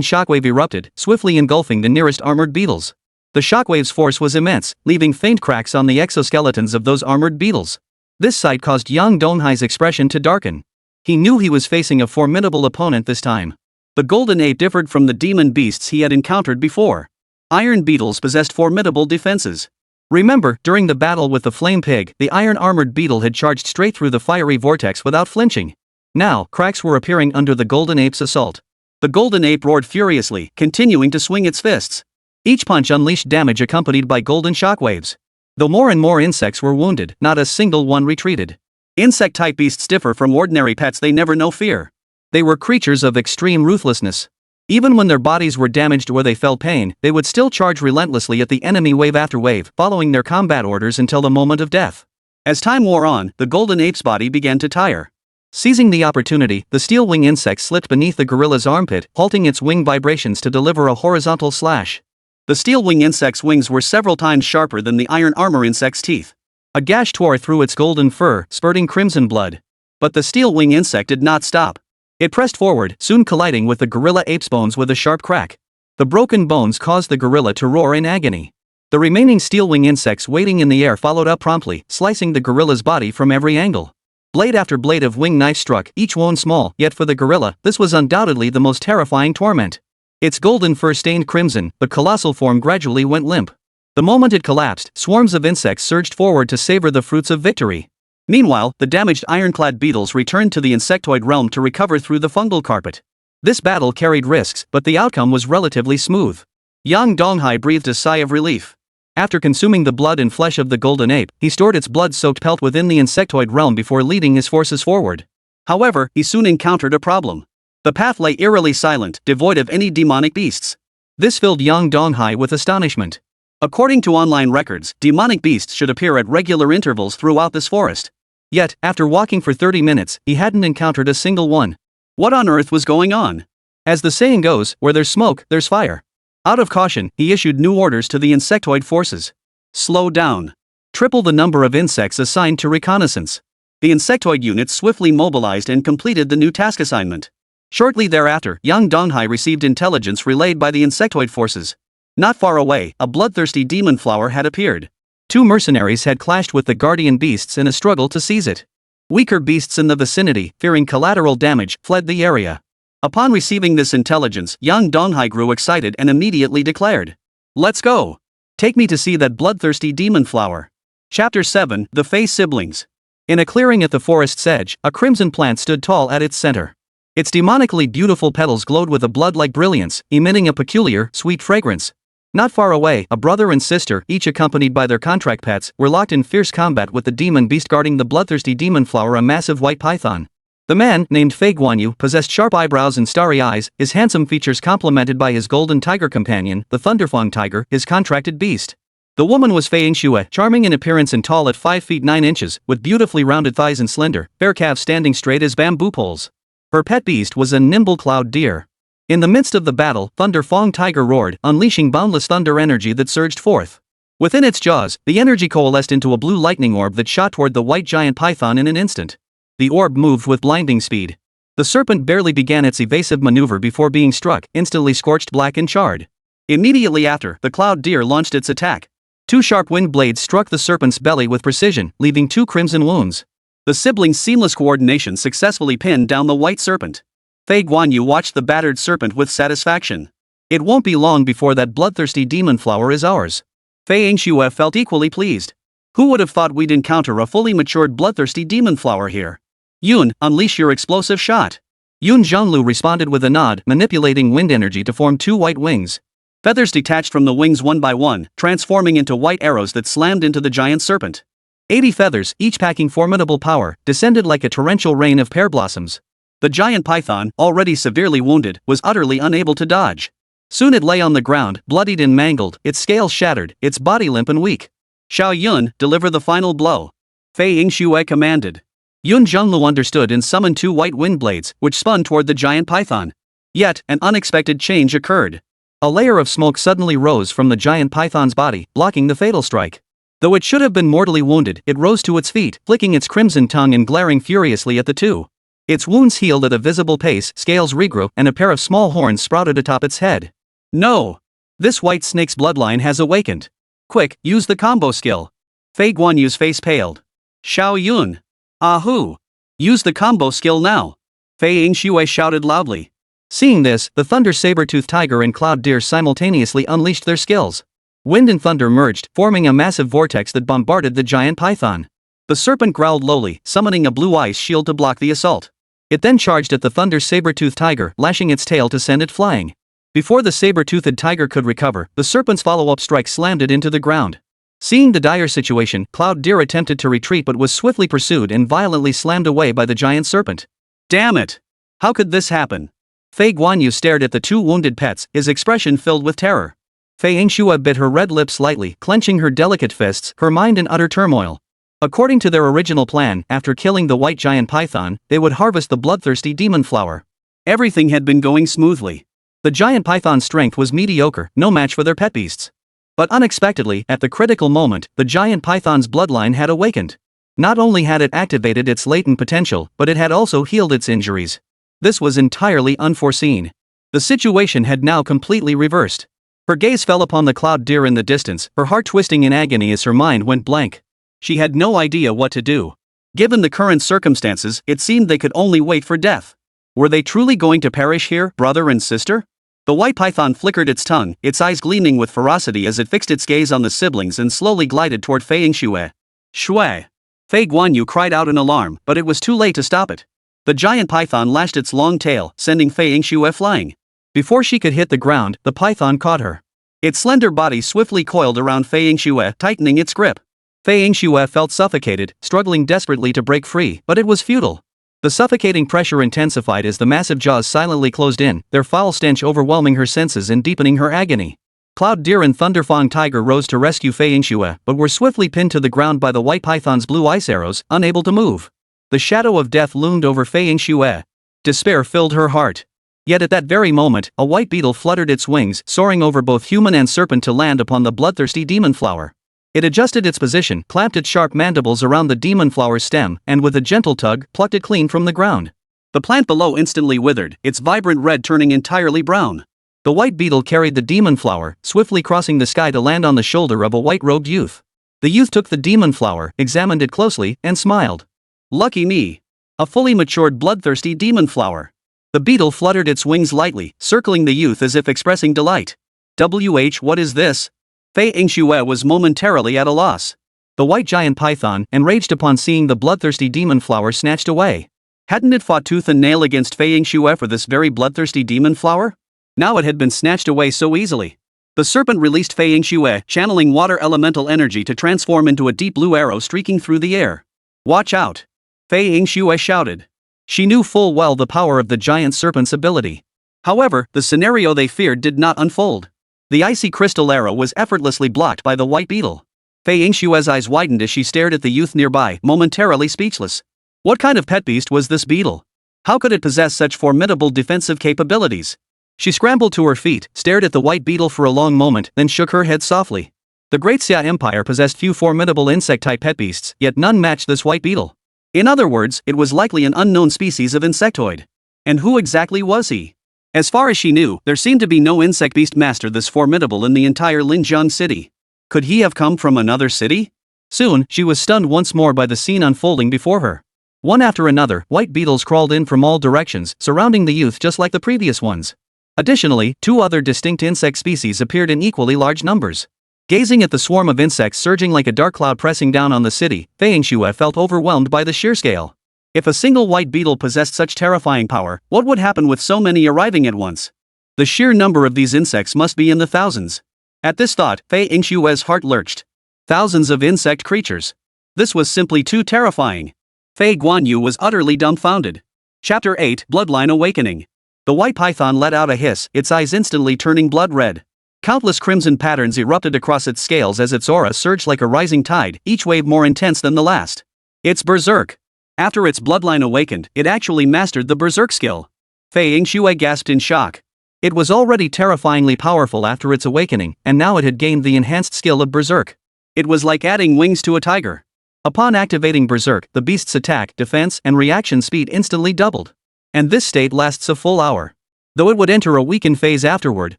shockwave erupted, swiftly engulfing the nearest armored beetles. The shockwave's force was immense, leaving faint cracks on the exoskeletons of those armored beetles. This sight caused Yang Donghai's expression to darken. He knew he was facing a formidable opponent this time. The golden ape differed from the demon beasts he had encountered before. Iron beetles possessed formidable defenses. Remember, during the battle with the flame pig, the iron-armored beetle had charged straight through the fiery vortex without flinching. Now, cracks were appearing under the golden ape's assault. The golden ape roared furiously, continuing to swing its fists. Each punch unleashed damage accompanied by golden shockwaves. Though more and more insects were wounded, not a single one retreated. Insect-type beasts differ from ordinary pets, they never know fear. They were creatures of extreme ruthlessness. Even when their bodies were damaged or they felt pain, they would still charge relentlessly at the enemy wave after wave, following their combat orders until the moment of death. As time wore on, the golden ape's body began to tire. Seizing the opportunity, the steel wing insect slipped beneath the gorilla's armpit, halting its wing vibrations to deliver a horizontal slash. The steel wing insect's wings were several times sharper than the iron armor insect's teeth. A gash tore through its golden fur, spurting crimson blood. But the steel wing insect did not stop. It pressed forward, soon colliding with the gorilla ape's bones with a sharp crack. The broken bones caused the gorilla to roar in agony. The remaining steel wing insects waiting in the air followed up promptly, slicing the gorilla's body from every angle. Blade after blade of wing knife struck, each wound small, yet for the gorilla, this was undoubtedly the most terrifying torment. Its golden fur stained crimson, the colossal form gradually went limp. The moment it collapsed, swarms of insects surged forward to savor the fruits of victory. Meanwhile, the damaged ironclad beetles returned to the insectoid realm to recover through the fungal carpet. This battle carried risks, but the outcome was relatively smooth. Yang Donghai breathed a sigh of relief. After consuming the blood and flesh of the golden ape, he stored its blood-soaked pelt within the insectoid realm before leading his forces forward. However, he soon encountered a problem. The path lay eerily silent, devoid of any demonic beasts. This filled Yang Donghai with astonishment. According to online records, demonic beasts should appear at regular intervals throughout this forest. Yet, after walking for 30 minutes, he hadn't encountered a single one. What on earth was going on? As the saying goes, where there's smoke, there's fire. Out of caution, he issued new orders to the insectoid forces. Slow down. Triple the number of insects assigned to reconnaissance. The insectoid units swiftly mobilized and completed the new task assignment. Shortly thereafter, young Donghai received intelligence relayed by the insectoid forces. Not far away, a bloodthirsty demon flower had appeared. Two mercenaries had clashed with the guardian beasts in a struggle to seize it. Weaker beasts in the vicinity, fearing collateral damage, fled the area. Upon receiving this intelligence, young Donghai grew excited and immediately declared, "Let's go! Take me to see that bloodthirsty demon flower." Chapter 7, The Fae Siblings. In a clearing at the forest's edge, a crimson plant stood tall at its center. Its demonically beautiful petals glowed with a blood-like brilliance, emitting a peculiar, sweet fragrance. Not far away, a brother and sister, each accompanied by their contract pets, were locked in fierce combat with the demon beast guarding the bloodthirsty demon flower, a massive white python. The man, named Fei Guanyu, possessed sharp eyebrows and starry eyes, his handsome features complemented by his golden tiger companion, the Thunderfang tiger, his contracted beast. The woman was Fei Yingxue, charming in appearance and tall at 5 feet 9 inches, with beautifully rounded thighs and slender, fair calves standing straight as bamboo poles. Her pet beast was a nimble cloud deer. In the midst of the battle, Thunderfang tiger roared, unleashing boundless thunder energy that surged forth. Within its jaws, the energy coalesced into a blue lightning orb that shot toward the white giant python in an instant. The orb moved with blinding speed. The serpent barely began its evasive maneuver before being struck, instantly scorched black and charred. Immediately after, the cloud deer launched its attack. Two sharp wind blades struck the serpent's belly with precision, leaving 2 crimson wounds. The siblings' seamless coordination successfully pinned down the white serpent. Fei Guanyu watched the battered serpent with satisfaction. It won't be long before that bloodthirsty demon flower is ours. Fei Yingxue felt equally pleased. Who would have thought we'd encounter a fully matured bloodthirsty demon flower here? Yun, unleash your explosive shot. Yun Zhonglu responded with a nod, manipulating wind energy to form 2 white wings. Feathers detached from the wings one by one, transforming into white arrows that slammed into the giant serpent. 80 feathers, each packing formidable power, descended like a torrential rain of pear blossoms. The giant python, already severely wounded, was utterly unable to dodge. Soon it lay on the ground, bloodied and mangled, its scales shattered, its body limp and weak. Xiao Yun, deliver the final blow. Fei Yingxue commanded. Yun Zhonglu understood and summoned 2 white wind blades, which spun toward the giant python. Yet, an unexpected change occurred. A layer of smoke suddenly rose from the giant python's body, blocking the fatal strike. Though it should have been mortally wounded, it rose to its feet, flicking its crimson tongue and glaring furiously at the two. Its wounds healed at a visible pace, scales regrew, and a pair of small horns sprouted atop its head. No! This white snake's bloodline has awakened. Quick, use the combo skill. Fei Guanyu's face paled. Xiao Yun. Ahoo! Use the combo skill now. Fei Yingxue shouted loudly. Seeing this, the thunder saber-toothed tiger and cloud deer simultaneously unleashed their skills. Wind and thunder merged, forming a massive vortex that bombarded the giant python. The serpent growled lowly, summoning a blue ice shield to block the assault. It then charged at the thunder saber-toothed tiger, lashing its tail to send it flying. Before the saber-toothed tiger could recover, the serpent's follow-up strike slammed it into the ground. Seeing the dire situation, Cloud Deer attempted to retreat but was swiftly pursued and violently slammed away by the giant serpent. Damn it! How could this happen? Fei Guanyu stared at the 2 wounded pets, his expression filled with terror. Fei Yingxue bit her red lips slightly, clenching her delicate fists, her mind in utter turmoil. According to their original plan, after killing the white giant python, they would harvest the bloodthirsty demon flower. Everything had been going smoothly. The giant python's strength was mediocre, no match for their pet beasts. But unexpectedly, at the critical moment, the giant python's bloodline had awakened. Not only had it activated its latent potential, but it had also healed its injuries. This was entirely unforeseen. The situation had now completely reversed. Her gaze fell upon the cloud deer in the distance, her heart twisting in agony as her mind went blank. She had no idea what to do. Given the current circumstances, it seemed they could only wait for death. Were they truly going to perish here, brother and sister? The white python flickered its tongue, its eyes gleaming with ferocity as it fixed its gaze on the siblings and slowly glided toward Fei Yingxue. Shui! Fei Guanyu cried out in alarm, but it was too late to stop it. The giant python lashed its long tail, sending Fei Yingxue flying. Before she could hit the ground, the python caught her. Its slender body swiftly coiled around Fei Yingxue, tightening its grip. Fei Yingxue felt suffocated, struggling desperately to break free, but it was futile. The suffocating pressure intensified as the massive jaws silently closed in, their foul stench overwhelming her senses and deepening her agony. Cloud Deer and Thunderfang Tiger rose to rescue Fei Yingxue, but were swiftly pinned to the ground by the white python's blue ice arrows, unable to move. The shadow of death loomed over Fei Yingxue. Despair filled her heart. Yet at that very moment, a white beetle fluttered its wings, soaring over both human and serpent to land upon the bloodthirsty demon flower. It adjusted its position, clamped its sharp mandibles around the demon flower's stem, and with a gentle tug, plucked it clean from the ground. The plant below instantly withered, its vibrant red turning entirely brown. The white beetle carried the demon flower, swiftly crossing the sky to land on the shoulder of a white-robed youth. The youth took the demon flower, examined it closely, and smiled. "Lucky me. A fully matured bloodthirsty demon flower." The beetle fluttered its wings lightly, circling the youth as if expressing delight. What is this? Fei Yingxue was momentarily at a loss. The white giant python, enraged upon seeing the bloodthirsty demon flower snatched away. Hadn't it fought tooth and nail against Fei Yingxue for this very bloodthirsty demon flower? Now it had been snatched away so easily. The serpent released Fei Yingxue, channeling water elemental energy to transform into a deep blue arrow streaking through the air. "Watch out!" Fei Yingxue shouted. She knew full well the power of the giant serpent's ability. However, the scenario they feared did not unfold. The icy crystal arrow was effortlessly blocked by the white beetle. Fei Yingxue's eyes widened as she stared at the youth nearby, momentarily speechless. What kind of pet beast was this beetle? How could it possess such formidable defensive capabilities? She scrambled to her feet, stared at the white beetle for a long moment, then shook her head softly. The Great Xia Empire possessed few formidable insect-type pet beasts, yet none matched this white beetle. In other words, it was likely an unknown species of insectoid. And who exactly was he? As far as she knew, there seemed to be no insect beast master this formidable in the entire Linjiang city. Could he have come from another city? Soon, she was stunned once more by the scene unfolding before her. One after another, white beetles crawled in from all directions, surrounding the youth just like the previous ones. Additionally, two other distinct insect species appeared in equally large numbers. Gazing at the swarm of insects surging like a dark cloud pressing down on the city, Fei Yingxue felt overwhelmed by the sheer scale. If a single white beetle possessed such terrifying power, what would happen with so many arriving at once? The sheer number of these insects must be in the thousands. At this thought, Fei Yingxue's heart lurched. Thousands of insect creatures. This was simply too terrifying. Fei Guanyu was utterly dumbfounded. Chapter 8: Bloodline Awakening. The white python let out a hiss, its eyes instantly turning blood red. Countless crimson patterns erupted across its scales as its aura surged like a rising tide, each wave more intense than the last. It's berserk. After its bloodline awakened, it actually mastered the berserk skill. Fei Yingxue gasped in shock. It was already terrifyingly powerful after its awakening, and now it had gained the enhanced skill of berserk. It was like adding wings to a tiger. Upon activating berserk, the beast's attack, defense, and reaction speed instantly doubled. And this state lasts a full hour. Though it would enter a weakened phase afterward,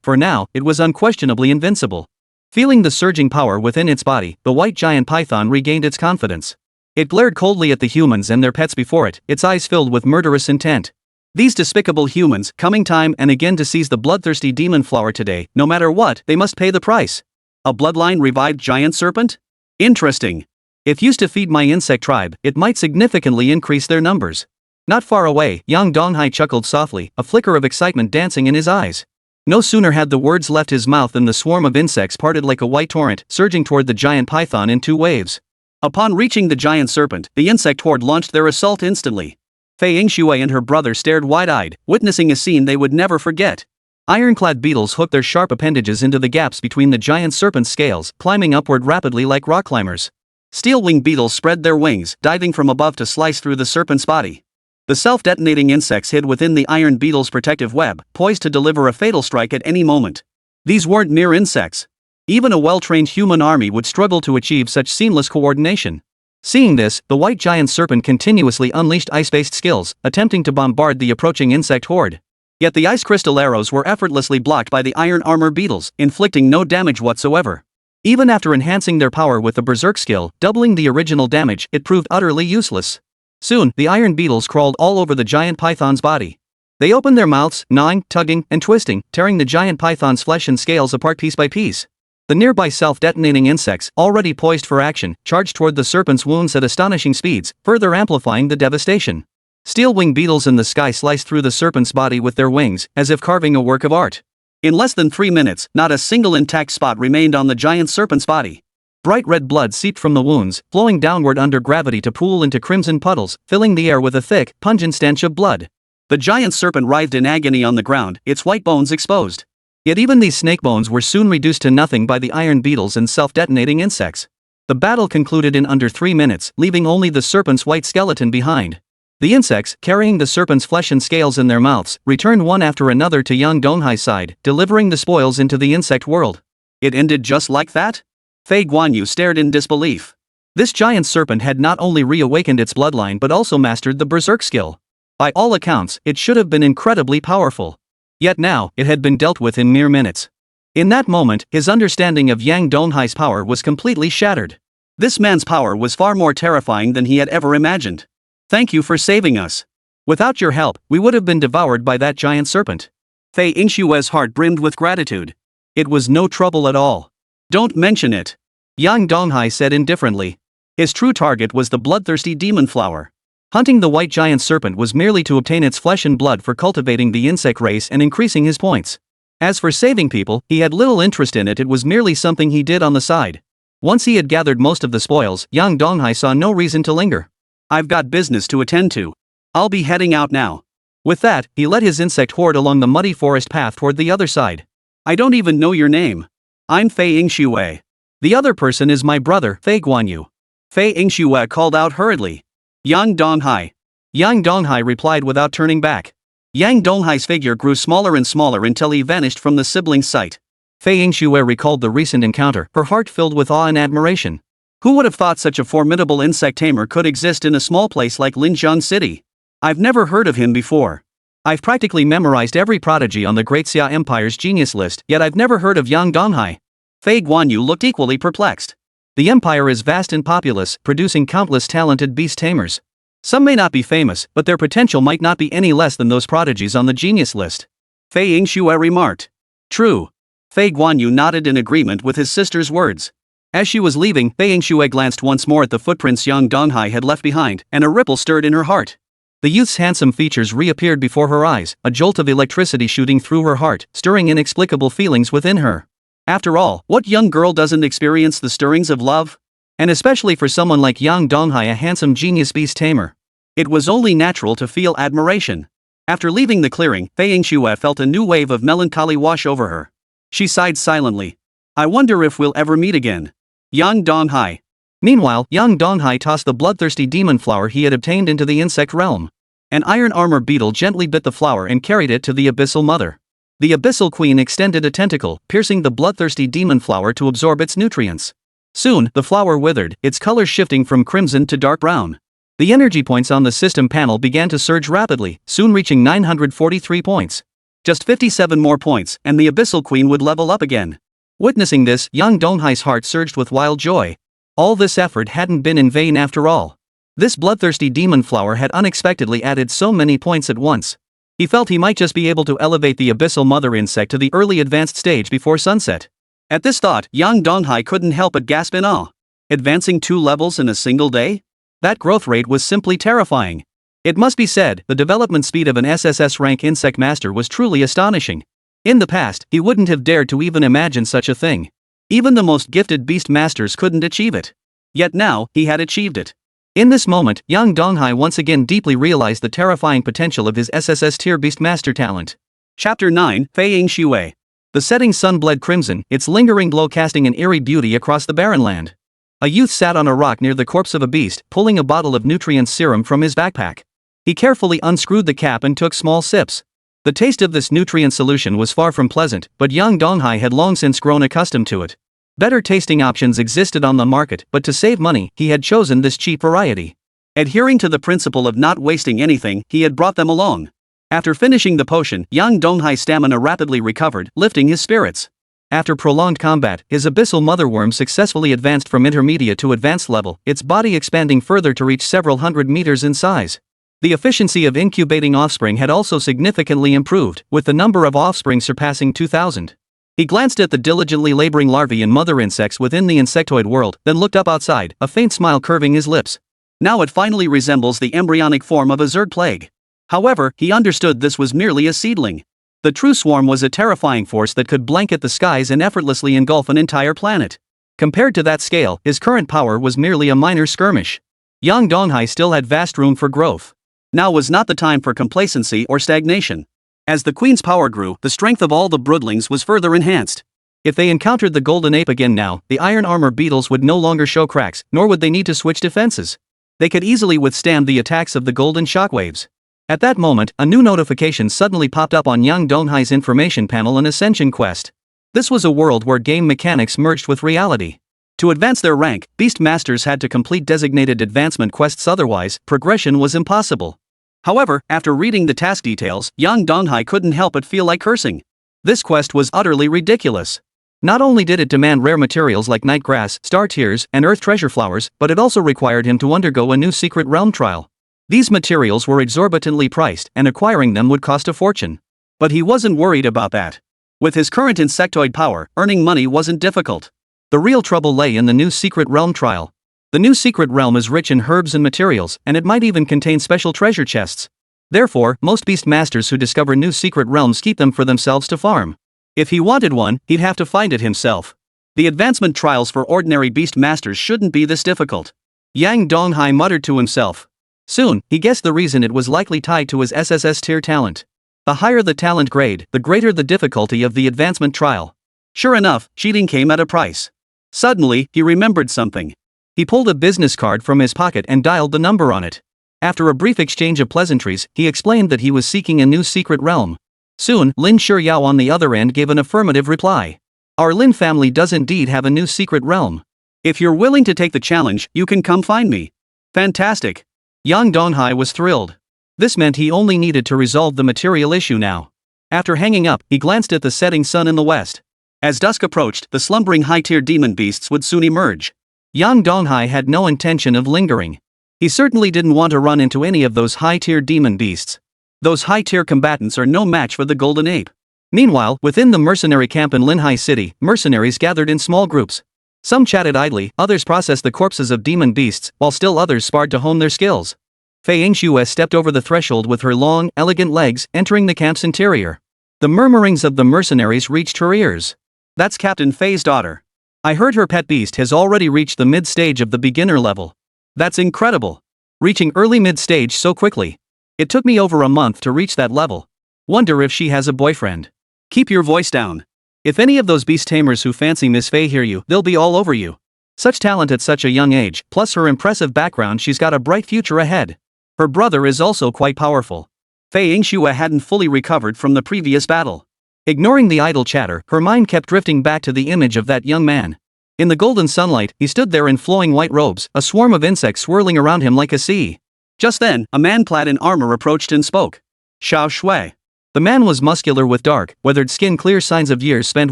for now, it was unquestionably invincible. Feeling the surging power within its body, the white giant python regained its confidence. It glared coldly at the humans and their pets before it, its eyes filled with murderous intent. These despicable humans, coming time and again to seize the bloodthirsty demon flower today, no matter what, they must pay the price. A bloodline revived giant serpent? Interesting. If used to feed my insect tribe, it might significantly increase their numbers. Not far away, Yang Donghai chuckled softly, a flicker of excitement dancing in his eyes. No sooner had the words left his mouth than the swarm of insects parted like a white torrent, surging toward the giant python in two waves. Upon reaching the giant serpent, the insect horde launched their assault instantly. Fei Yingxue and her brother stared wide-eyed, witnessing a scene they would never forget. Ironclad beetles hooked their sharp appendages into the gaps between the giant serpent's scales, climbing upward rapidly like rock climbers. Steel-winged beetles spread their wings, diving from above to slice through the serpent's body. The self-detonating insects hid within the iron beetle's protective web, poised to deliver a fatal strike at any moment. These weren't mere insects. Even a well-trained human army would struggle to achieve such seamless coordination. Seeing this, the white giant serpent continuously unleashed ice-based skills, attempting to bombard the approaching insect horde. Yet the ice crystal arrows were effortlessly blocked by the iron armor beetles, inflicting no damage whatsoever. Even after enhancing their power with the berserk skill, doubling the original damage, it proved utterly useless. Soon, the iron beetles crawled all over the giant python's body. They opened their mouths, gnawing, tugging, and twisting, tearing the giant python's flesh and scales apart piece by piece. The nearby self-detonating insects, already poised for action, charged toward the serpent's wounds at astonishing speeds, further amplifying the devastation. Steel-winged beetles in the sky sliced through the serpent's body with their wings, as if carving a work of art. In less than 3 minutes, not a single intact spot remained on the giant serpent's body. Bright red blood seeped from the wounds, flowing downward under gravity to pool into crimson puddles, filling the air with a thick, pungent stench of blood. The giant serpent writhed in agony on the ground, its white bones exposed. Yet even these snake bones were soon reduced to nothing by the iron beetles and self-detonating insects. The battle concluded in under 3 minutes, leaving only the serpent's white skeleton behind. The insects, carrying the serpent's flesh and scales in their mouths, returned one after another to Yang Donghai's side, delivering the spoils into the insect world. It ended just like that? Fei Guanyu stared in disbelief. This giant serpent had not only reawakened its bloodline but also mastered the berserk skill. By all accounts, it should have been incredibly powerful. Yet now, it had been dealt with in mere minutes. In that moment, his understanding of Yang Donghai's power was completely shattered. This man's power was far more terrifying than he had ever imagined. Thank you for saving us. Without your help, we would have been devoured by that giant serpent. Fei Yingshue's heart brimmed with gratitude. It was no trouble at all. Don't mention it. Yang Donghai said indifferently. His true target was the bloodthirsty demon flower. Hunting the white giant serpent was merely to obtain its flesh and blood for cultivating the insect race and increasing his points. As for saving people, he had little interest in it. It was merely something he did on the side. Once he had gathered most of the spoils, Yang Donghai saw no reason to linger. I've got business to attend to. I'll be heading out now. With that, he led his insect horde along the muddy forest path toward the other side. I don't even know your name. I'm Fei Yingxue. The other person is my brother, Fei Guanyu. Fei Yingxue called out hurriedly. Yang Donghai. Yang Donghai replied without turning back. Yang Donghai's figure grew smaller and smaller until he vanished from the sibling's sight. Fei Yingxue recalled the recent encounter, her heart filled with awe and admiration. Who would have thought such a formidable insect tamer could exist in a small place like Linjiang City? I've never heard of him before. I've practically memorized every prodigy on the Great Xia Empire's genius list, yet I've never heard of Yang Donghai. Fei Guanyu looked equally perplexed. The empire is vast and populous, producing countless talented beast tamers. Some may not be famous, but their potential might not be any less than those prodigies on the genius list. Fei Yingxue remarked. True. Fei Guanyu nodded in agreement with his sister's words. As she was leaving, Fei Yingxue glanced once more at the footprints Yang Donghai had left behind, and a ripple stirred in her heart. The youth's handsome features reappeared before her eyes, a jolt of electricity shooting through her heart, stirring inexplicable feelings within her. After all, what young girl doesn't experience the stirrings of love? And especially for someone like Yang Donghai, a handsome genius beast tamer. It was only natural to feel admiration. After leaving the clearing, Fei Yingxue felt a new wave of melancholy wash over her. She sighed silently. I wonder if we'll ever meet again. Yang Donghai. Meanwhile, Yang Donghai tossed the bloodthirsty demon flower he had obtained into the insect realm. An iron armor beetle gently bit the flower and carried it to the Abyssal Mother. The Abyssal Queen extended a tentacle, piercing the bloodthirsty demon flower to absorb its nutrients. Soon, the flower withered, its color shifting from crimson to dark brown. The energy points on the system panel began to surge rapidly, soon reaching 943 points. Just 57 more points, and the Abyssal Queen would level up again. Witnessing this, Yang Donghai's heart surged with wild joy. All this effort hadn't been in vain after all. This bloodthirsty demon flower had unexpectedly added so many points at once. He felt he might just be able to elevate the Abyssal Mother Insect to the early advanced stage before sunset. At this thought, Yang Donghai couldn't help but gasp in awe. Advancing 2 levels in a single day? That growth rate was simply terrifying. It must be said, the development speed of an SSS rank insect master was truly astonishing. In the past, he wouldn't have dared to even imagine such a thing. Even the most gifted beast masters couldn't achieve it. Yet now, he had achieved it. In this moment, Yang Donghai once again deeply realized the terrifying potential of his SSS-tier beast master talent. Chapter 9, Fei Yingxue. The setting sun bled crimson, its lingering glow casting an eerie beauty across the barren land. A youth sat on a rock near the corpse of a beast, pulling a bottle of nutrient serum from his backpack. He carefully unscrewed the cap and took small sips. The taste of this nutrient solution was far from pleasant, but Yang Donghai had long since grown accustomed to it. Better tasting options existed on the market, but to save money, he had chosen this cheap variety. Adhering to the principle of not wasting anything, he had brought them along. After finishing the potion, Yang Donghai's stamina rapidly recovered, lifting his spirits. After prolonged combat, his Abyssal Mother Worm successfully advanced from intermediate to advanced level, its body expanding further to reach several hundred meters in size. The efficiency of incubating offspring had also significantly improved, with the number of offspring surpassing 2,000. He glanced at the diligently laboring larvae and mother insects within the insectoid world, then looked up outside, a faint smile curving his lips. Now it finally resembles the embryonic form of a Zerg plague. However, he understood this was merely a seedling. The true swarm was a terrifying force that could blanket the skies and effortlessly engulf an entire planet. Compared to that scale, his current power was merely a minor skirmish. Yang Donghai still had vast room for growth. Now was not the time for complacency or stagnation. As the queen's power grew, the strength of all the broodlings was further enhanced. If they encountered the golden ape again now, the iron armor beetles would no longer show cracks, nor would they need to switch defenses. They could easily withstand the attacks of the golden shockwaves. At that moment, a new notification suddenly popped up on Yang Donghai's information panel: an ascension quest. This was a world where game mechanics merged with reality. To advance their rank, beast masters had to complete designated advancement quests, otherwise, progression was impossible. However, after reading the task details, Yang Donghai couldn't help but feel like cursing. This quest was utterly ridiculous. Not only did it demand rare materials like night grass, star tears, and earth treasure flowers, but it also required him to undergo a new secret realm trial. These materials were exorbitantly priced, and acquiring them would cost a fortune. But he wasn't worried about that. With his current insectoid power, earning money wasn't difficult. The real trouble lay in the new secret realm trial. The new secret realm is rich in herbs and materials, and it might even contain special treasure chests. Therefore, most beast masters who discover new secret realms keep them for themselves to farm. If he wanted one, he'd have to find it himself. The advancement trials for ordinary beast masters shouldn't be this difficult. Yang Donghai muttered to himself. Soon, he guessed the reason: it was likely tied to his SSS-tier talent. The higher the talent grade, the greater the difficulty of the advancement trial. Sure enough, cheating came at a price. Suddenly, he remembered something. He pulled a business card from his pocket and dialed the number on it. After a brief exchange of pleasantries, he explained that he was seeking a new secret realm. Soon, Lin Shiryao on the other end gave an affirmative reply. Our Lin family does indeed have a new secret realm. If you're willing to take the challenge, you can come find me. Fantastic. Yang Donghai was thrilled. This meant he only needed to resolve the material issue now. After hanging up, he glanced at the setting sun in the west. As dusk approached, the slumbering high-tier demon beasts would soon emerge. Yang Donghai had no intention of lingering. He certainly didn't want to run into any of those high-tier demon beasts. Those high-tier combatants are no match for the golden ape. Meanwhile, within the mercenary camp in Linhai City, mercenaries gathered in small groups. Some chatted idly, others processed the corpses of demon beasts, while still others sparred to hone their skills. Fei Yingxue stepped over the threshold with her long, elegant legs, entering the camp's interior. The murmurings of the mercenaries reached her ears. That's Captain Fei's daughter. I heard her pet beast has already reached the mid-stage of the beginner level. That's incredible. Reaching early mid-stage so quickly. It took me over a month to reach that level. Wonder if she has a boyfriend. Keep your voice down. If any of those beast tamers who fancy Miss Fei hear you, they'll be all over you. Such talent at such a young age, plus her impressive background, she's got a bright future ahead. Her brother is also quite powerful. Fei Yingxue hadn't fully recovered from the previous battle. Ignoring the idle chatter, her mind kept drifting back to the image of that young man. In the golden sunlight, he stood there in flowing white robes, a swarm of insects swirling around him like a sea. Just then, a man clad in armor approached and spoke. Xiao Shui. The man was muscular with dark, weathered skin, clear signs of years spent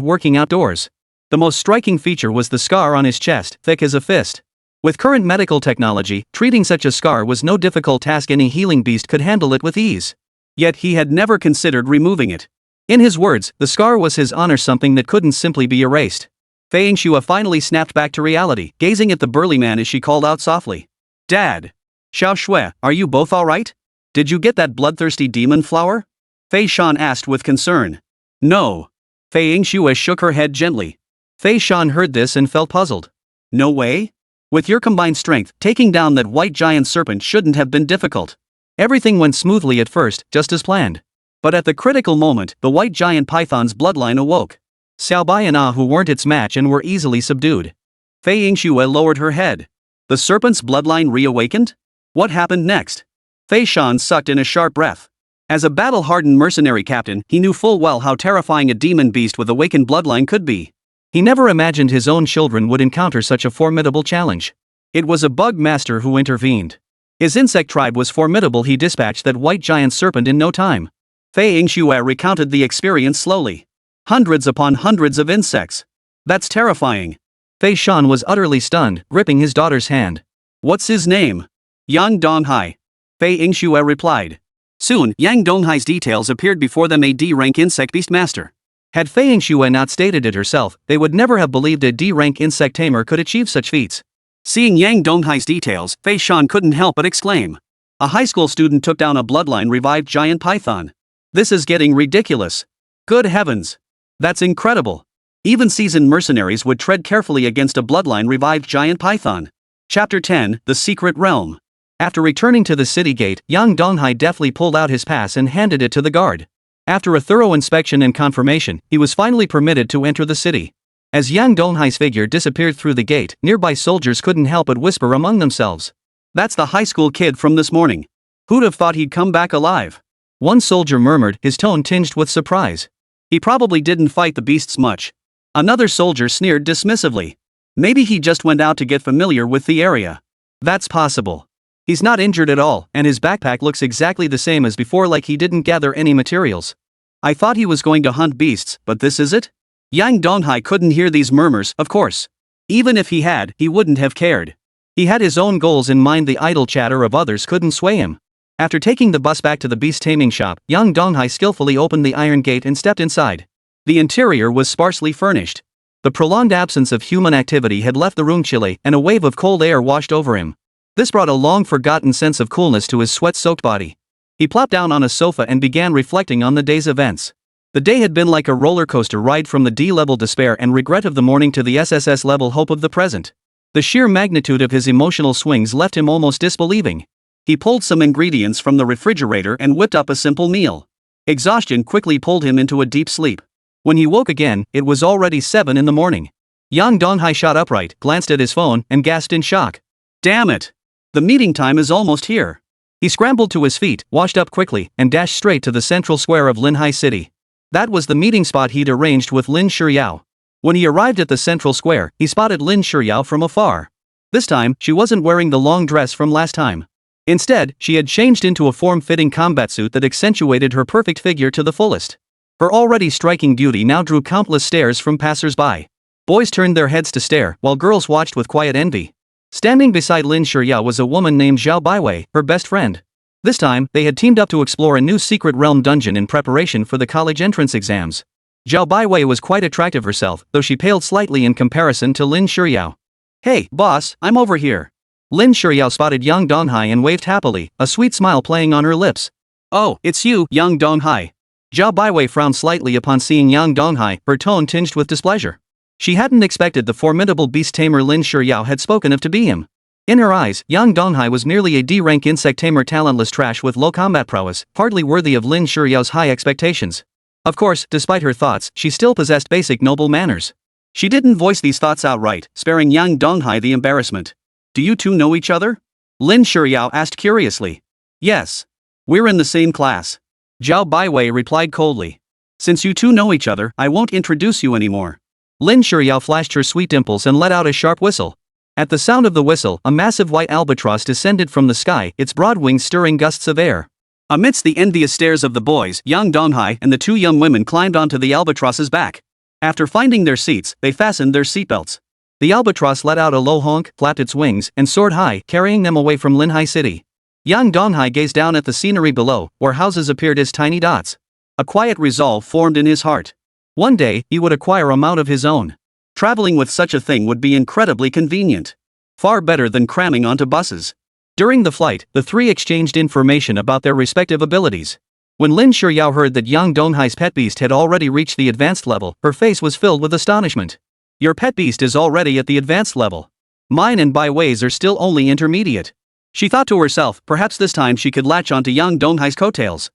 working outdoors. The most striking feature was the scar on his chest, thick as a fist. With current medical technology, treating such a scar was no difficult task. Any healing beast could handle it with ease. Yet he had never considered removing it. In his words, the scar was his honor, something that couldn't simply be erased. Fei Yingxue finally snapped back to reality, gazing at the burly man as she called out softly. Dad! Xiao Shui, are you both alright? Did you get that bloodthirsty demon flower? Fei Shan asked with concern. No. Fei Yingxue shook her head gently. Fei Shan heard this and felt puzzled. No way? With your combined strength, taking down that white giant serpent shouldn't have been difficult. Everything went smoothly at first, just as planned. But at the critical moment, the white giant python's bloodline awoke. Xiaobai and Ah, who weren't its match and were easily subdued. Fei Yingxue lowered her head. The serpent's bloodline reawakened? What happened next? Fei Shan sucked in a sharp breath. As a battle-hardened mercenary captain, he knew full well how terrifying a demon beast with awakened bloodline could be. He never imagined his own children would encounter such a formidable challenge. It was a bug master who intervened. His insect tribe was formidable. He dispatched that white giant serpent in no time. Fei Yingxue recounted the experience slowly. Hundreds upon hundreds of insects. That's terrifying. Fei Shan was utterly stunned, gripping his daughter's hand. What's his name? Yang Donghai. Fei Yingxue replied. Soon, Yang Donghai's details appeared before them: a D-rank insect beast master. Had Fei Yingxue not stated it herself, they would never have believed a D-rank insect tamer could achieve such feats. Seeing Yang Donghai's details, Fei Shan couldn't help but exclaim. A high school student took down a bloodline revived giant python. This is getting ridiculous. Good heavens. That's incredible. Even seasoned mercenaries would tread carefully against a bloodline revived giant python. Chapter 10, The Secret Realm. After returning to the city gate, Yang Donghai deftly pulled out his pass and handed it to the guard. After a thorough inspection and confirmation, he was finally permitted to enter the city. As Yang Donghai's figure disappeared through the gate, nearby soldiers couldn't help but whisper among themselves. That's the high school kid from this morning. Who'd have thought he'd come back alive? One soldier murmured, his tone tinged with surprise. He probably didn't fight the beasts much. Another soldier sneered dismissively. Maybe he just went out to get familiar with the area. That's possible. He's not injured at all, and his backpack looks exactly the same as before, like he didn't gather any materials. I thought he was going to hunt beasts, but this is it? Yang Donghai couldn't hear these murmurs, of course. Even if he had, he wouldn't have cared. He had his own goals in mind, the idle chatter of others couldn't sway him. After taking the bus back to the beast taming shop, Yang Donghai skillfully opened the iron gate and stepped inside. The interior was sparsely furnished. The prolonged absence of human activity had left the room chilly, and a wave of cold air washed over him. This brought a long-forgotten sense of coolness to his sweat-soaked body. He plopped down on a sofa and began reflecting on the day's events. The day had been like a roller coaster ride, from the D-level despair and regret of the morning to the SSS-level hope of the present. The sheer magnitude of his emotional swings left him almost disbelieving. He pulled some ingredients from the refrigerator and whipped up a simple meal. Exhaustion quickly pulled him into a deep sleep. When he woke again, it was already 7 in the morning. Yang Donghai shot upright, glanced at his phone, and gasped in shock. Damn it! The meeting time is almost here. He scrambled to his feet, washed up quickly, and dashed straight to the central square of Linhai City. That was the meeting spot he'd arranged with Lin Shuyao. When he arrived at the central square, he spotted Lin Shuyao from afar. This time, she wasn't wearing the long dress from last time. Instead, she had changed into a form-fitting combat suit that accentuated her perfect figure to the fullest. Her already striking beauty now drew countless stares from passers-by. Boys turned their heads to stare, while girls watched with quiet envy. Standing beside Lin Shuyao was a woman named Zhao Baiwei, her best friend. This time, they had teamed up to explore a new secret realm dungeon in preparation for the college entrance exams. Zhao Baiwei was quite attractive herself, though she paled slightly in comparison to Lin Shuyao. Hey, boss, I'm over here. Lin Shuyao spotted Yang Donghai and waved happily, a sweet smile playing on her lips. Oh, it's you, Yang Donghai. Zhao Baiwei frowned slightly upon seeing Yang Donghai, her tone tinged with displeasure. She hadn't expected the formidable beast tamer Lin Shuyao had spoken of to be him. In her eyes, Yang Donghai was merely a D-rank insect tamer, talentless trash with low combat prowess, hardly worthy of Lin Shuyao's high expectations. Of course, despite her thoughts, she still possessed basic noble manners. She didn't voice these thoughts outright, sparing Yang Donghai the embarrassment. Do you two know each other? Lin Shuyao asked curiously. Yes. We're in the same class. Zhao Baiwei replied coldly. Since you two know each other, I won't introduce you anymore. Lin Shuyao flashed her sweet dimples and let out a sharp whistle. At the sound of the whistle, a massive white albatross descended from the sky, its broad wings stirring gusts of air. Amidst the envious stares of the boys, Yang Donghai and the two young women climbed onto the albatross's back. After finding their seats, they fastened their seatbelts. The albatross let out a low honk, flapped its wings, and soared high, carrying them away from Linhai City. Yang Donghai gazed down at the scenery below, where houses appeared as tiny dots. A quiet resolve formed in his heart. One day, he would acquire a mount of his own. Traveling with such a thing would be incredibly convenient. Far better than cramming onto buses. During the flight, the three exchanged information about their respective abilities. When Lin Shuyao heard that Yang Donghai's pet beast had already reached the advanced level, her face was filled with astonishment. Your pet beast is already at the advanced level. Mine and Baiwei's are still only intermediate. She thought to herself, perhaps this time she could latch onto Yang Donghai's coattails.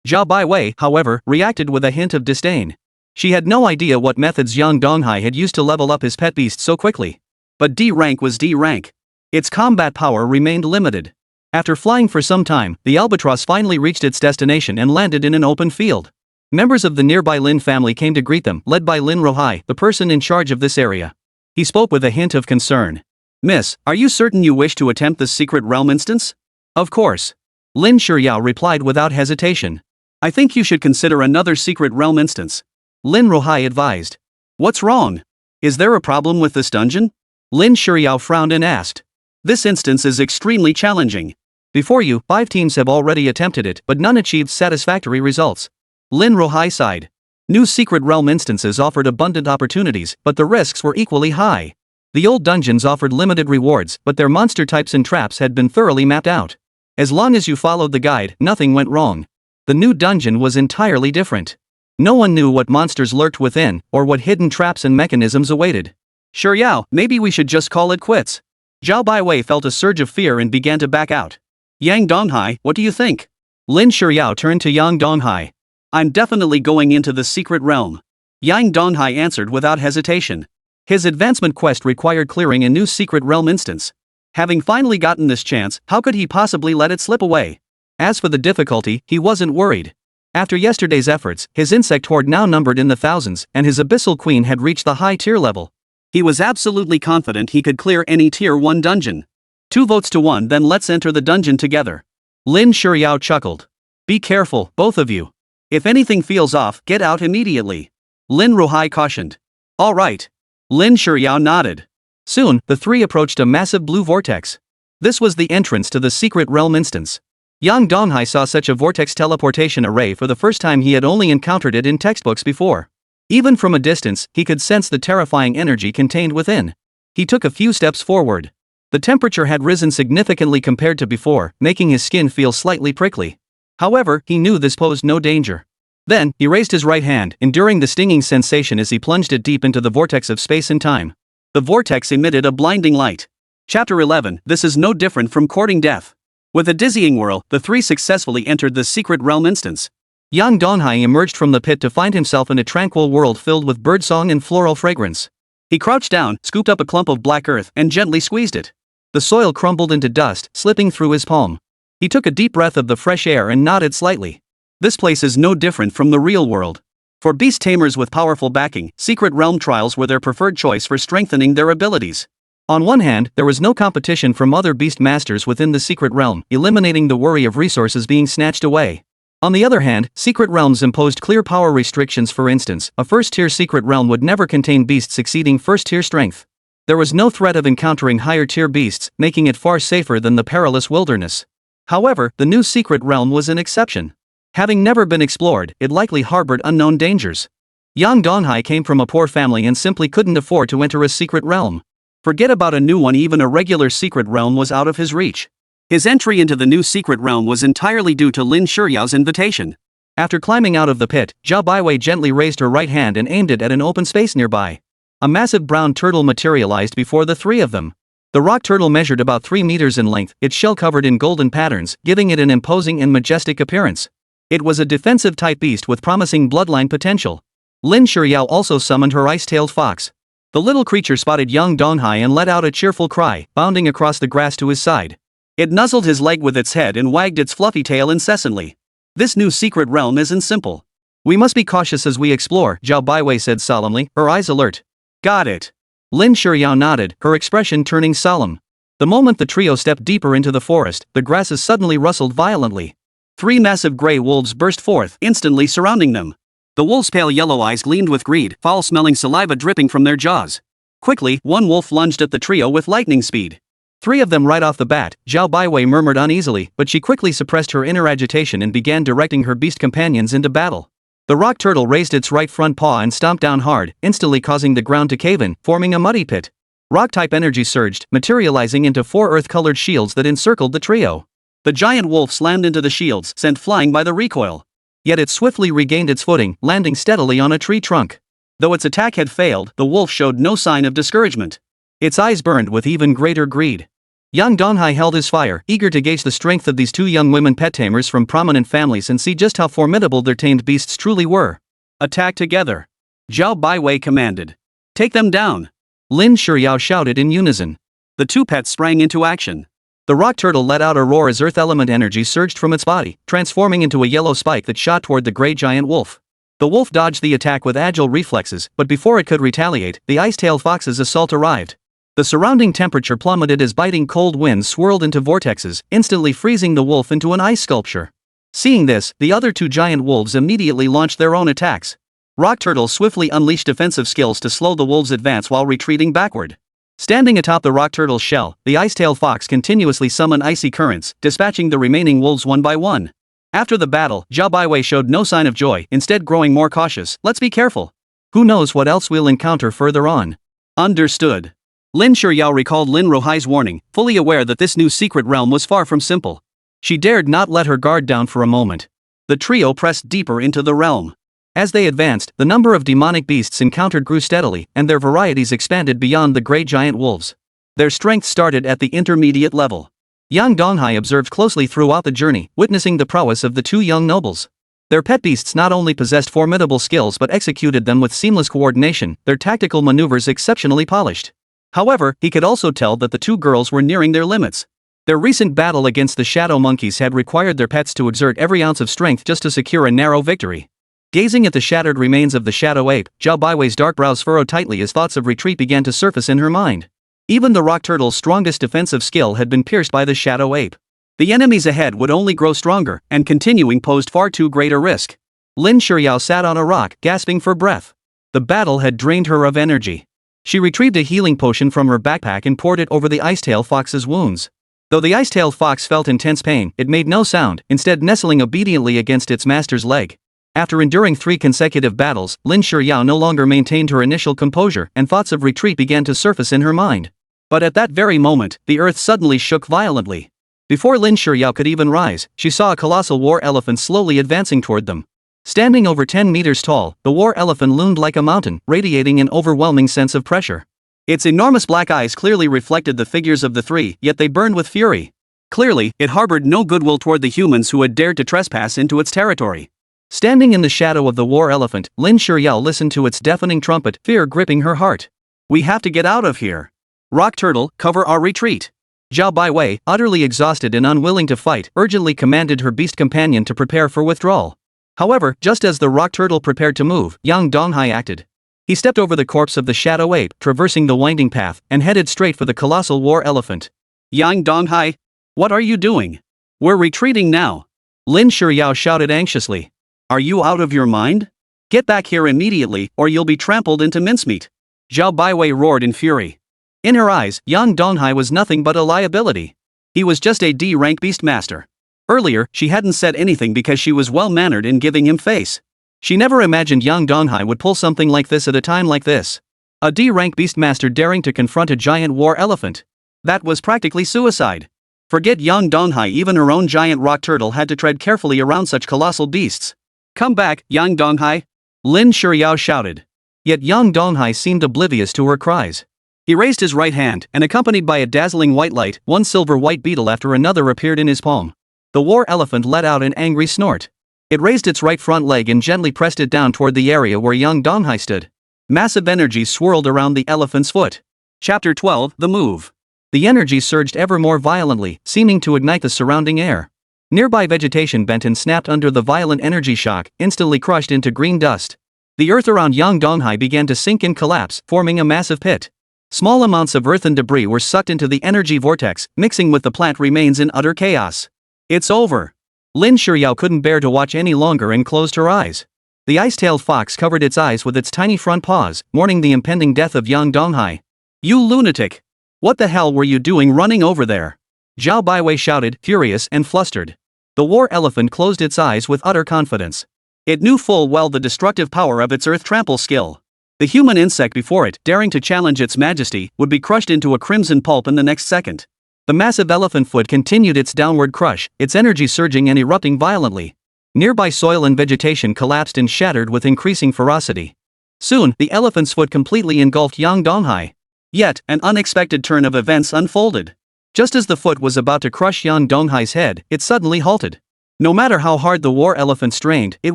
Zhao Baiwei, however, reacted with a hint of disdain. She had no idea what methods Yang Donghai had used to level up his pet beast so quickly. But D rank was D rank. Its combat power remained limited. After flying for some time, the albatross finally reached its destination and landed in an open field. Members of the nearby Lin family came to greet them, led by Lin Rohai, the person in charge of this area. He spoke with a hint of concern. Miss, are you certain you wish to attempt this secret realm instance? Of course. Lin Shuyao replied without hesitation. I think you should consider another secret realm instance. Lin Rohai advised. What's wrong? Is there a problem with this dungeon? Lin Shuyao frowned and asked. This instance is extremely challenging. Before you, 5 teams have already attempted it, but none achieved satisfactory results. Lin Rohai sighed. New secret realm instances offered abundant opportunities, but the risks were equally high. The old dungeons offered limited rewards, but their monster types and traps had been thoroughly mapped out. As long as you followed the guide, nothing went wrong. The new dungeon was entirely different. No one knew what monsters lurked within, or what hidden traps and mechanisms awaited. Shuyao, maybe we should just call it quits. Zhao Baiwei felt a surge of fear and began to back out. Yang Donghai, what do you think? Lin Shuyao turned to Yang Donghai. I'm definitely going into the secret realm. Yang Donghai answered without hesitation. His advancement quest required clearing a new secret realm instance. Having finally gotten this chance, how could he possibly let it slip away? As for the difficulty, he wasn't worried. After yesterday's efforts, his insect horde now numbered in the thousands, and his Abyssal Queen had reached the high tier level. He was absolutely confident he could clear any tier 1 dungeon. 2 votes to 1, then let's enter the dungeon together. Lin Shiryao chuckled. Be careful, both of you. If anything feels off, get out immediately. Lin Ruhai cautioned. All right. Lin Shiryao nodded. Soon, the three approached a massive blue vortex. This was the entrance to the secret realm instance. Yang Donghai saw such a vortex teleportation array for the first time. He had only encountered it in textbooks before. Even from a distance, he could sense the terrifying energy contained within. He took a few steps forward. The temperature had risen significantly compared to before, making his skin feel slightly prickly. However, he knew this posed no danger. Then, he raised his right hand, enduring the stinging sensation as he plunged it deep into the vortex of space and time. The vortex emitted a blinding light. Chapter 11. This is no different from courting death. With a dizzying whirl, the three successfully entered the secret realm instance. Yang Donghai emerged from the pit to find himself in a tranquil world filled with birdsong and floral fragrance. He crouched down, scooped up a clump of black earth, and gently squeezed it. The soil crumbled into dust, slipping through his palm. He took a deep breath of the fresh air and nodded slightly. This place is no different from the real world. For beast tamers with powerful backing, secret realm trials were their preferred choice for strengthening their abilities. On one hand, there was no competition from other beast masters within the secret realm, eliminating the worry of resources being snatched away. On the other hand, secret realms imposed clear power restrictions. For instance, a first-tier secret realm would never contain beasts exceeding first-tier strength. There was no threat of encountering higher-tier beasts, making it far safer than the perilous wilderness. However, the new secret realm was an exception. Having never been explored, it likely harbored unknown dangers. Yang Donghai came from a poor family and simply couldn't afford to enter a secret realm. Forget about a new one, even a regular secret realm was out of his reach. His entry into the new secret realm was entirely due to Lin Shiryao's invitation. After climbing out of the pit, Zhao Baiwei gently raised her right hand and aimed it at an open space nearby. A massive brown turtle materialized before the three of them. The rock turtle measured about 3 meters in length, its shell covered in golden patterns, giving it an imposing and majestic appearance. It was a defensive-type beast with promising bloodline potential. Lin Shiryao also summoned her ice-tailed fox. The little creature spotted Yang Donghai and let out a cheerful cry, bounding across the grass to his side. It nuzzled his leg with its head and wagged its fluffy tail incessantly. This new secret realm isn't simple. We must be cautious as we explore, Zhao Baiwei said solemnly, her eyes alert. Got it. Lin Shiryao nodded, her expression turning solemn. The moment the trio stepped deeper into the forest, the grasses suddenly rustled violently. 3 massive gray wolves burst forth, instantly surrounding them. The wolves' pale yellow eyes gleamed with greed, foul-smelling saliva dripping from their jaws. Quickly, one wolf lunged at the trio with lightning speed. 3 of them right off the bat, Zhao Baiwei murmured uneasily, but she quickly suppressed her inner agitation and began directing her beast companions into battle. The rock turtle raised its right front paw and stomped down hard, instantly causing the ground to cave in, forming a muddy pit. Rock-type energy surged, materializing into 4 earth-colored shields that encircled the trio. The giant wolf slammed into the shields, sent flying by the recoil. Yet it swiftly regained its footing, landing steadily on a tree trunk. Though its attack had failed, the wolf showed no sign of discouragement. Its eyes burned with even greater greed. Yang Donghai held his fire, eager to gauge the strength of these 2 young women pet tamers from prominent families and see just how formidable their tamed beasts truly were. Attack together. Zhao Baiwei commanded. Take them down. Lin Shiryao shouted in unison. The 2 pets sprang into action. The rock turtle let out a roar as earth element energy surged from its body, transforming into a yellow spike that shot toward the gray giant wolf. The wolf dodged the attack with agile reflexes, but before it could retaliate, the ice-tailed fox's assault arrived. The surrounding temperature plummeted as biting cold winds swirled into vortexes, instantly freezing the wolf into an ice sculpture. Seeing this, the other 2 giant wolves immediately launched their own attacks. Rock Turtle swiftly unleashed defensive skills to slow the wolves' advance while retreating backward. Standing atop the rock turtle's shell, the ice-tailed fox continuously summoned icy currents, dispatching the remaining wolves one by one. After the battle, Zhao Baiwei showed no sign of joy, instead growing more cautious. Let's be careful. Who knows what else we'll encounter further on. Understood. Lin Shiryao recalled Lin Ruhai's warning, fully aware that this new secret realm was far from simple. She dared not let her guard down for a moment. The trio pressed deeper into the realm. As they advanced, the number of demonic beasts encountered grew steadily, and their varieties expanded beyond the gray giant wolves. Their strength started at the intermediate level. Yang Donghai observed closely throughout the journey, witnessing the prowess of the 2 young nobles. Their pet beasts not only possessed formidable skills but executed them with seamless coordination, their tactical maneuvers exceptionally polished. However, he could also tell that the two girls were nearing their limits. Their recent battle against the shadow monkeys had required their pets to exert every ounce of strength just to secure a narrow victory. Gazing at the shattered remains of the shadow ape, Zhao Baiwei's dark brows furrowed tightly as thoughts of retreat began to surface in her mind. Even the rock turtle's strongest defensive skill had been pierced by the shadow ape. The enemies ahead would only grow stronger, and continuing posed far too great a risk. Lin Shuyao sat on a rock, gasping for breath. The battle had drained her of energy. She retrieved a healing potion from her backpack and poured it over the icetail fox's wounds. Though the icetail fox felt intense pain, it made no sound, instead nestling obediently against its master's leg. After enduring 3 consecutive battles, Lin Shuyao no longer maintained her initial composure, and thoughts of retreat began to surface in her mind. But at that very moment, the earth suddenly shook violently. Before Lin Shuyao could even rise, she saw a colossal war elephant slowly advancing toward them. Standing over 10 meters tall, the war elephant loomed like a mountain, radiating an overwhelming sense of pressure. Its enormous black eyes clearly reflected the figures of the three, yet they burned with fury. Clearly, it harbored no goodwill toward the humans who had dared to trespass into its territory. Standing in the shadow of the war elephant, Lin Shuyao listened to its deafening trumpet, fear gripping her heart. "We have to get out of here. Rock Turtle, cover our retreat." Zhao Baiwei, utterly exhausted and unwilling to fight, urgently commanded her beast companion to prepare for withdrawal. However, just as the rock turtle prepared to move, Yang Donghai acted. He stepped over the corpse of the shadow ape, traversing the winding path, and headed straight for the colossal war elephant. "Yang Donghai? What are you doing? We're retreating now." Lin Shuyao shouted anxiously. "Are you out of your mind? Get back here immediately, or you'll be trampled into mincemeat." Zhao Baiwei roared in fury. In her eyes, Yang Donghai was nothing but a liability. He was just a D-rank beastmaster. Earlier, she hadn't said anything because she was well-mannered in giving him face. She never imagined Yang Donghai would pull something like this at a time like this. A D-rank beastmaster daring to confront a giant war elephant. That was practically suicide. Forget Yang Donghai, even her own giant rock turtle had to tread carefully around such colossal beasts. "Come back, Yang Donghai!" Lin Shuyao shouted. Yet Yang Donghai seemed oblivious to her cries. He raised his right hand, and accompanied by a dazzling white light, one silver-white beetle after another appeared in his palm. The war elephant let out an angry snort. It raised its right front leg and gently pressed it down toward the area where Yang Donghai stood. Massive energy swirled around the elephant's foot. Chapter 12, The Move. The energy surged ever more violently, seeming to ignite the surrounding air. Nearby vegetation bent and snapped under the violent energy shock, instantly crushed into green dust. The earth around Yang Donghai began to sink and collapse, forming a massive pit. Small amounts of earth and debris were sucked into the energy vortex, mixing with the plant remains in utter chaos. "It's over." Lin Shuyao couldn't bear to watch any longer and closed her eyes. The ice-tailed fox covered its eyes with its tiny front paws, mourning the impending death of Yang Donghai. "You lunatic! What the hell were you doing running over there?" Zhao Baiwei shouted, furious and flustered. The war elephant closed its eyes with utter confidence. It knew full well the destructive power of its earth trample skill. The human insect before it, daring to challenge its majesty, would be crushed into a crimson pulp in the next second. The massive elephant foot continued its downward crush, its energy surging and erupting violently. Nearby soil and vegetation collapsed and shattered with increasing ferocity. Soon, the elephant's foot completely engulfed Yang Donghai. Yet, an unexpected turn of events unfolded. Just as the foot was about to crush Yang Donghai's head, it suddenly halted. No matter how hard the war elephant strained, it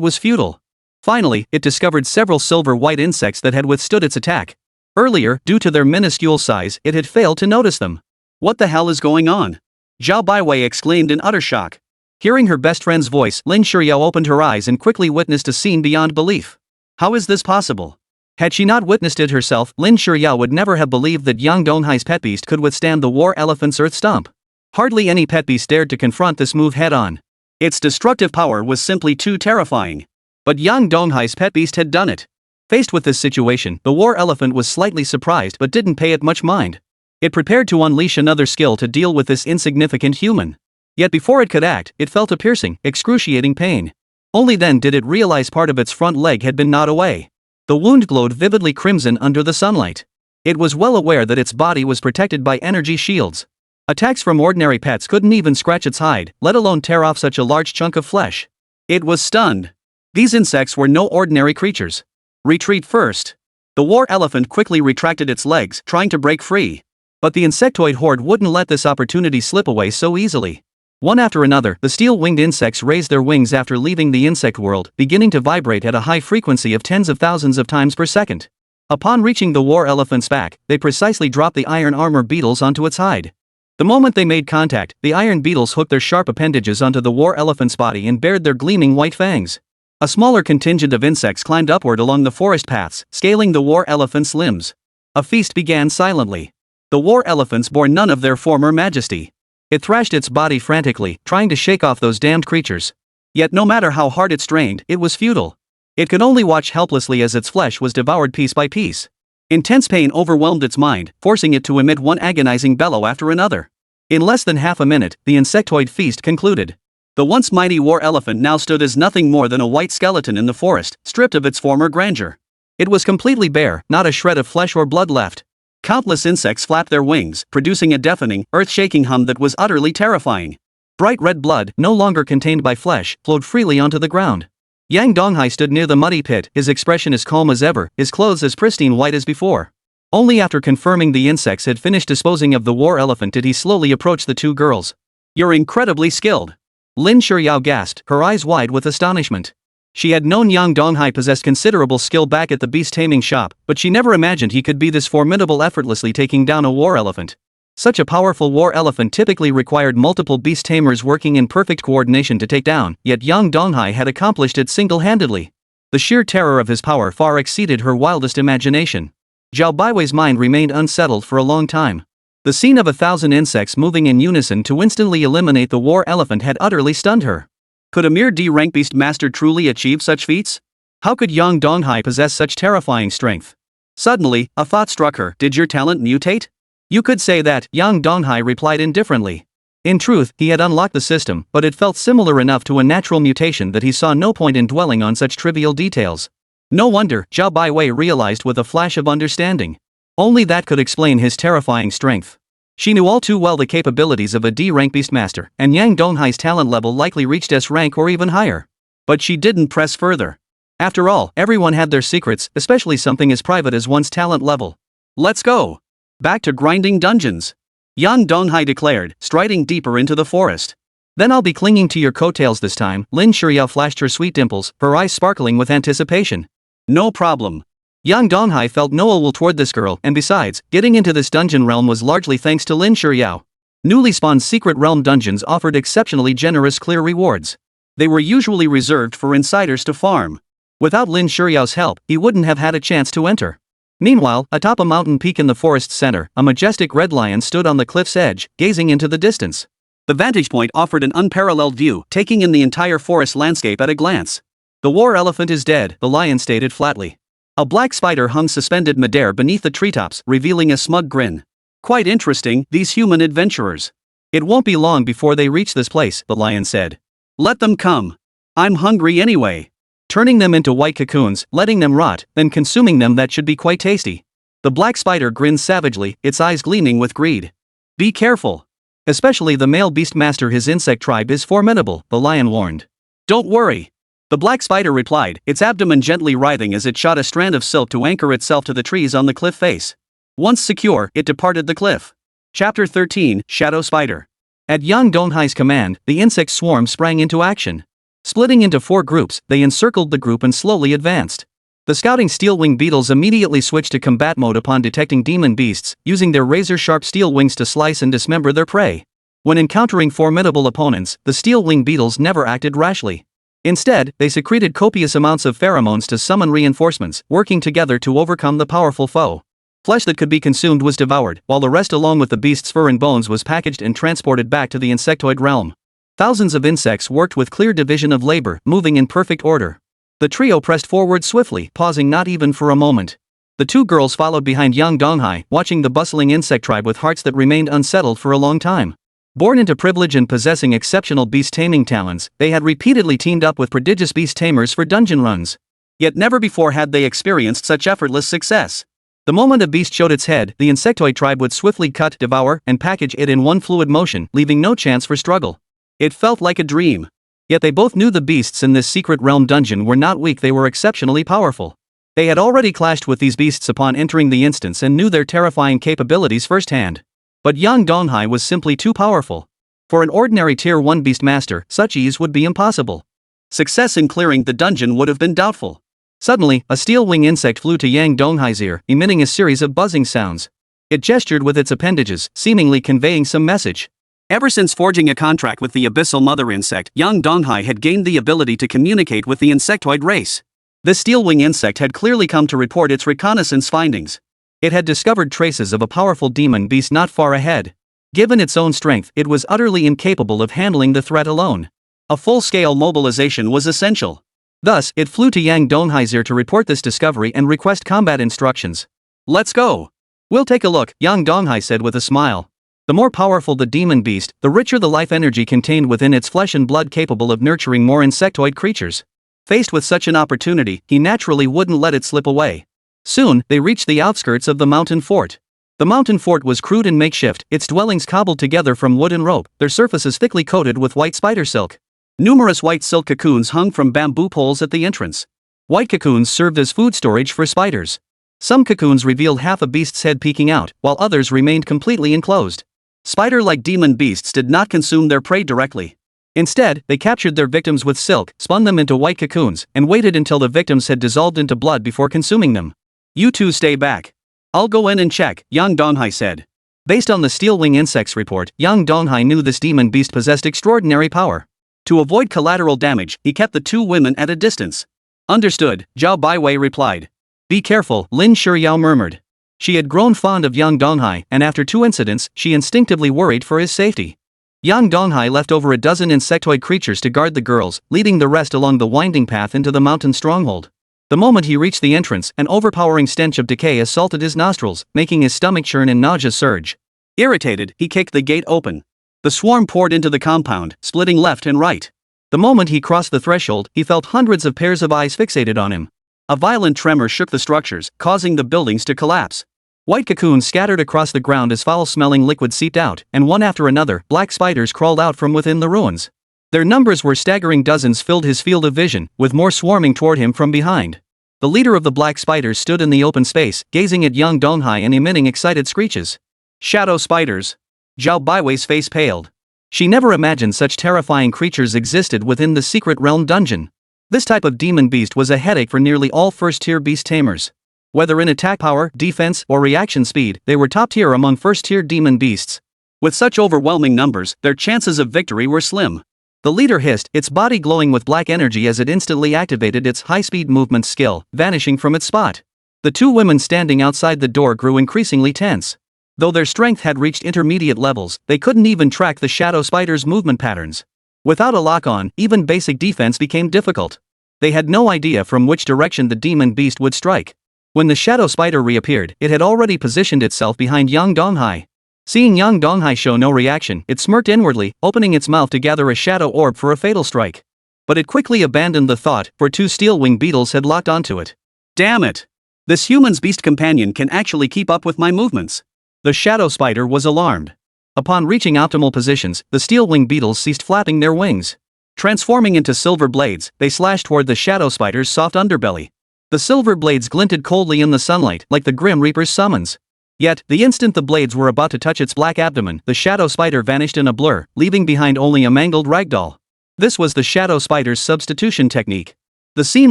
was futile. Finally, it discovered several silver-white insects that had withstood its attack. Earlier, due to their minuscule size, it had failed to notice them. "What the hell is going on?" Zhao Baiwei exclaimed in utter shock. Hearing her best friend's voice, Lin Shuyao opened her eyes and quickly witnessed a scene beyond belief. How is this possible? Had she not witnessed it herself, Lin Shuyao would never have believed that Yang Donghai's pet beast could withstand the war elephant's earth stomp. Hardly any pet beast dared to confront this move head-on. Its destructive power was simply too terrifying. But Yang Donghai's pet beast had done it. Faced with this situation, the war elephant was slightly surprised but didn't pay it much mind. It prepared to unleash another skill to deal with this insignificant human. Yet before it could act, it felt a piercing, excruciating pain. Only then did it realize part of its front leg had been gnawed away. The wound glowed vividly crimson under the sunlight. It was well aware that its body was protected by energy shields. Attacks from ordinary pets couldn't even scratch its hide, let alone tear off such a large chunk of flesh. It was stunned. These insects were no ordinary creatures. "Retreat first." The war elephant quickly retracted its legs, trying to break free. But the insectoid horde wouldn't let this opportunity slip away so easily. One after another, the steel-winged insects raised their wings after leaving the insect world, beginning to vibrate at a high frequency of tens of thousands of times per second. Upon reaching the war elephant's back, they precisely dropped the iron armor beetles onto its hide. The moment they made contact, the iron beetles hooked their sharp appendages onto the war elephant's body and bared their gleaming white fangs. A smaller contingent of insects climbed upward along the forest paths, scaling the war elephant's limbs. A feast began silently. The war elephants bore none of their former majesty. It thrashed its body frantically, trying to shake off those damned creatures. Yet no matter how hard it strained, it was futile. It could only watch helplessly as its flesh was devoured piece by piece. Intense pain overwhelmed its mind, forcing it to emit one agonizing bellow after another. In less than half a minute, the insectoid feast concluded. The once mighty war elephant now stood as nothing more than a white skeleton in the forest, stripped of its former grandeur. It was completely bare, not a shred of flesh or blood left. Countless insects flapped their wings, producing a deafening, earth-shaking hum that was utterly terrifying. Bright red blood, no longer contained by flesh, flowed freely onto the ground. Yang Donghai stood near the muddy pit, his expression as calm as ever, his clothes as pristine white as before. Only after confirming the insects had finished disposing of the war elephant did he slowly approach the two girls. "You're incredibly skilled." Lin Shiryao gasped, her eyes wide with astonishment. She had known Yang Donghai possessed considerable skill back at the beast taming shop, but she never imagined he could be this formidable, effortlessly taking down a war elephant. Such a powerful war elephant typically required multiple beast tamers working in perfect coordination to take down, yet Yang Donghai had accomplished it single-handedly. The sheer terror of his power far exceeded her wildest imagination. Zhao Baiwei's mind remained unsettled for a long time. The scene of 1,000 insects moving in unison to instantly eliminate the war elephant had utterly stunned her. Could a mere D-rank beast master truly achieve such feats? How could Yang Donghai possess such terrifying strength? Suddenly, a thought struck her. Did your talent mutate? You could say that, Yang Donghai replied indifferently. In truth, he had unlocked the system, but it felt similar enough to a natural mutation that he saw no point in dwelling on such trivial details. No wonder, Zhao Baiwei realized with a flash of understanding. Only that could explain his terrifying strength. She knew all too well the capabilities of a D-rank beastmaster, and Yang Donghai's talent level likely reached S rank or even higher. But she didn't press further. After all, everyone had their secrets, especially something as private as one's talent level. Let's go. Back to grinding dungeons. Yang Donghai declared, striding deeper into the forest. Then I'll be clinging to your coattails this time. Lin Shiryao flashed her sweet dimples, her eyes sparkling with anticipation. No problem. Yang Donghai felt no ill will toward this girl, and besides, getting into this dungeon realm was largely thanks to Lin Shiryao. Newly spawned secret realm dungeons offered exceptionally generous clear rewards. They were usually reserved for insiders to farm. Without Lin Shiryao's help, he wouldn't have had a chance to enter. Meanwhile, atop a mountain peak in the forest's center, a majestic red lion stood on the cliff's edge, gazing into the distance. The vantage point offered an unparalleled view, taking in the entire forest landscape at a glance. The war elephant is dead, the lion stated flatly. A black spider hung suspended midair beneath the treetops, revealing a smug grin. Quite interesting, these human adventurers. It won't be long before they reach this place, the lion said. Let them come. I'm hungry anyway. Turning them into white cocoons, letting them rot, then consuming them, that should be quite tasty. The black spider grinned savagely, its eyes gleaming with greed. Be careful. Especially the male beastmaster, his insect tribe is formidable, the lion warned. Don't worry. The black spider replied, its abdomen gently writhing as it shot a strand of silk to anchor itself to the trees on the cliff face. Once secure, it departed the cliff. Chapter 13, Shadow Spider. At Yang Donghai's command, the insect swarm sprang into action. Splitting into 4 groups, they encircled the group and slowly advanced. The scouting steel-wing beetles immediately switched to combat mode upon detecting demon beasts, using their razor-sharp steel wings to slice and dismember their prey. When encountering formidable opponents, the steel-wing beetles never acted rashly. Instead, they secreted copious amounts of pheromones to summon reinforcements, working together to overcome the powerful foe. Flesh that could be consumed was devoured, while the rest along with the beast's fur and bones was packaged and transported back to the insectoid realm. Thousands of insects worked with clear division of labor, moving in perfect order. The trio pressed forward swiftly, pausing not even for a moment. The 2 girls followed behind Yang Donghai, watching the bustling insect tribe with hearts that remained unsettled for a long time. Born into privilege and possessing exceptional beast taming talents, they had repeatedly teamed up with prodigious beast tamers for dungeon runs. Yet never before had they experienced such effortless success. The moment a beast showed its head, the insectoid tribe would swiftly cut, devour, and package it in one fluid motion, leaving no chance for struggle. It felt like a dream. Yet they both knew the beasts in this secret realm dungeon were not weak, they were exceptionally powerful. They had already clashed with these beasts upon entering the instance and knew their terrifying capabilities firsthand. But Yang Donghai was simply too powerful. For an ordinary Tier 1 beastmaster, such ease would be impossible. Success in clearing the dungeon would have been doubtful. Suddenly, a steel wing insect flew to Yang Donghai's ear, emitting a series of buzzing sounds. It gestured with its appendages, seemingly conveying some message. Ever since forging a contract with the Abyssal Mother Insect, young Donghai had gained the ability to communicate with the insectoid race. This steel wing insect had clearly come to report its reconnaissance findings. It had discovered traces of a powerful demon beast not far ahead. Given its own strength, it was utterly incapable of handling the threat alone. A full-scale mobilization was essential. Thus, it flew to Yang Donghai's ear to report this discovery and request combat instructions. "Let's go." "We'll take a look," Yang Donghai said with a smile. The more powerful the demon beast, the richer the life energy contained within its flesh and blood capable of nurturing more insectoid creatures. Faced with such an opportunity, he naturally wouldn't let it slip away. Soon, they reached the outskirts of the mountain fort. The mountain fort was crude and makeshift, its dwellings cobbled together from wood and rope, their surfaces thickly coated with white spider silk. Numerous white silk cocoons hung from bamboo poles at the entrance. White cocoons served as food storage for spiders. Some cocoons revealed half a beast's head peeking out, while others remained completely enclosed. Spider-like demon beasts did not consume their prey directly. Instead, they captured their victims with silk, spun them into white cocoons, and waited until the victims had dissolved into blood before consuming them. "You two stay back. I'll go in and check," Yang Donghai said. Based on the steel wing insect's report, Yang Donghai knew this demon beast possessed extraordinary power. To avoid collateral damage, he kept the two women at a distance. "Understood," Zhao Baiwei replied. "Be careful," Lin Shiyao murmured. She had grown fond of Yang Donghai, and after 2 incidents, she instinctively worried for his safety. Yang Donghai left over a dozen insectoid creatures to guard the girls, leading the rest along the winding path into the mountain stronghold. The moment he reached the entrance, an overpowering stench of decay assaulted his nostrils, making his stomach churn and nausea surge. Irritated, he kicked the gate open. The swarm poured into the compound, splitting left and right. The moment he crossed the threshold, he felt hundreds of pairs of eyes fixated on him. A violent tremor shook the structures, causing the buildings to collapse. White cocoons scattered across the ground as foul-smelling liquid seeped out, and one after another, black spiders crawled out from within the ruins. Their numbers were staggering. Dozens filled his field of vision, with more swarming toward him from behind. The leader of the black spiders stood in the open space, gazing at Yang Donghai and emitting excited screeches. "Shadow spiders." Zhao Baiwei's face paled. She never imagined such terrifying creatures existed within the secret realm dungeon. This type of demon beast was a headache for nearly all first-tier beast tamers. Whether in attack power, defense, or reaction speed, they were top-tier among first-tier demon beasts. With such overwhelming numbers, their chances of victory were slim. The leader hissed, its body glowing with black energy as it instantly activated its high-speed movement skill, vanishing from its spot. The two women standing outside the door grew increasingly tense. Though their strength had reached intermediate levels, they couldn't even track the shadow spider's movement patterns. Without a lock-on, even basic defense became difficult. They had no idea from which direction the demon beast would strike. When the shadow spider reappeared, it had already positioned itself behind Yang Donghai. Seeing Yang Donghai show no reaction, it smirked inwardly, opening its mouth to gather a shadow orb for a fatal strike. But it quickly abandoned the thought, for 2 steel-wing beetles had locked onto it. "Damn it! This human's beast companion can actually keep up with my movements." The shadow spider was alarmed. Upon reaching optimal positions, the steel-wing beetles ceased flapping their wings. Transforming into silver blades, they slashed toward the shadow spider's soft underbelly. The silver blades glinted coldly in the sunlight, like the Grim Reaper's summons. Yet, the instant the blades were about to touch its black abdomen, the shadow spider vanished in a blur, leaving behind only a mangled ragdoll. This was the shadow spider's substitution technique. The scene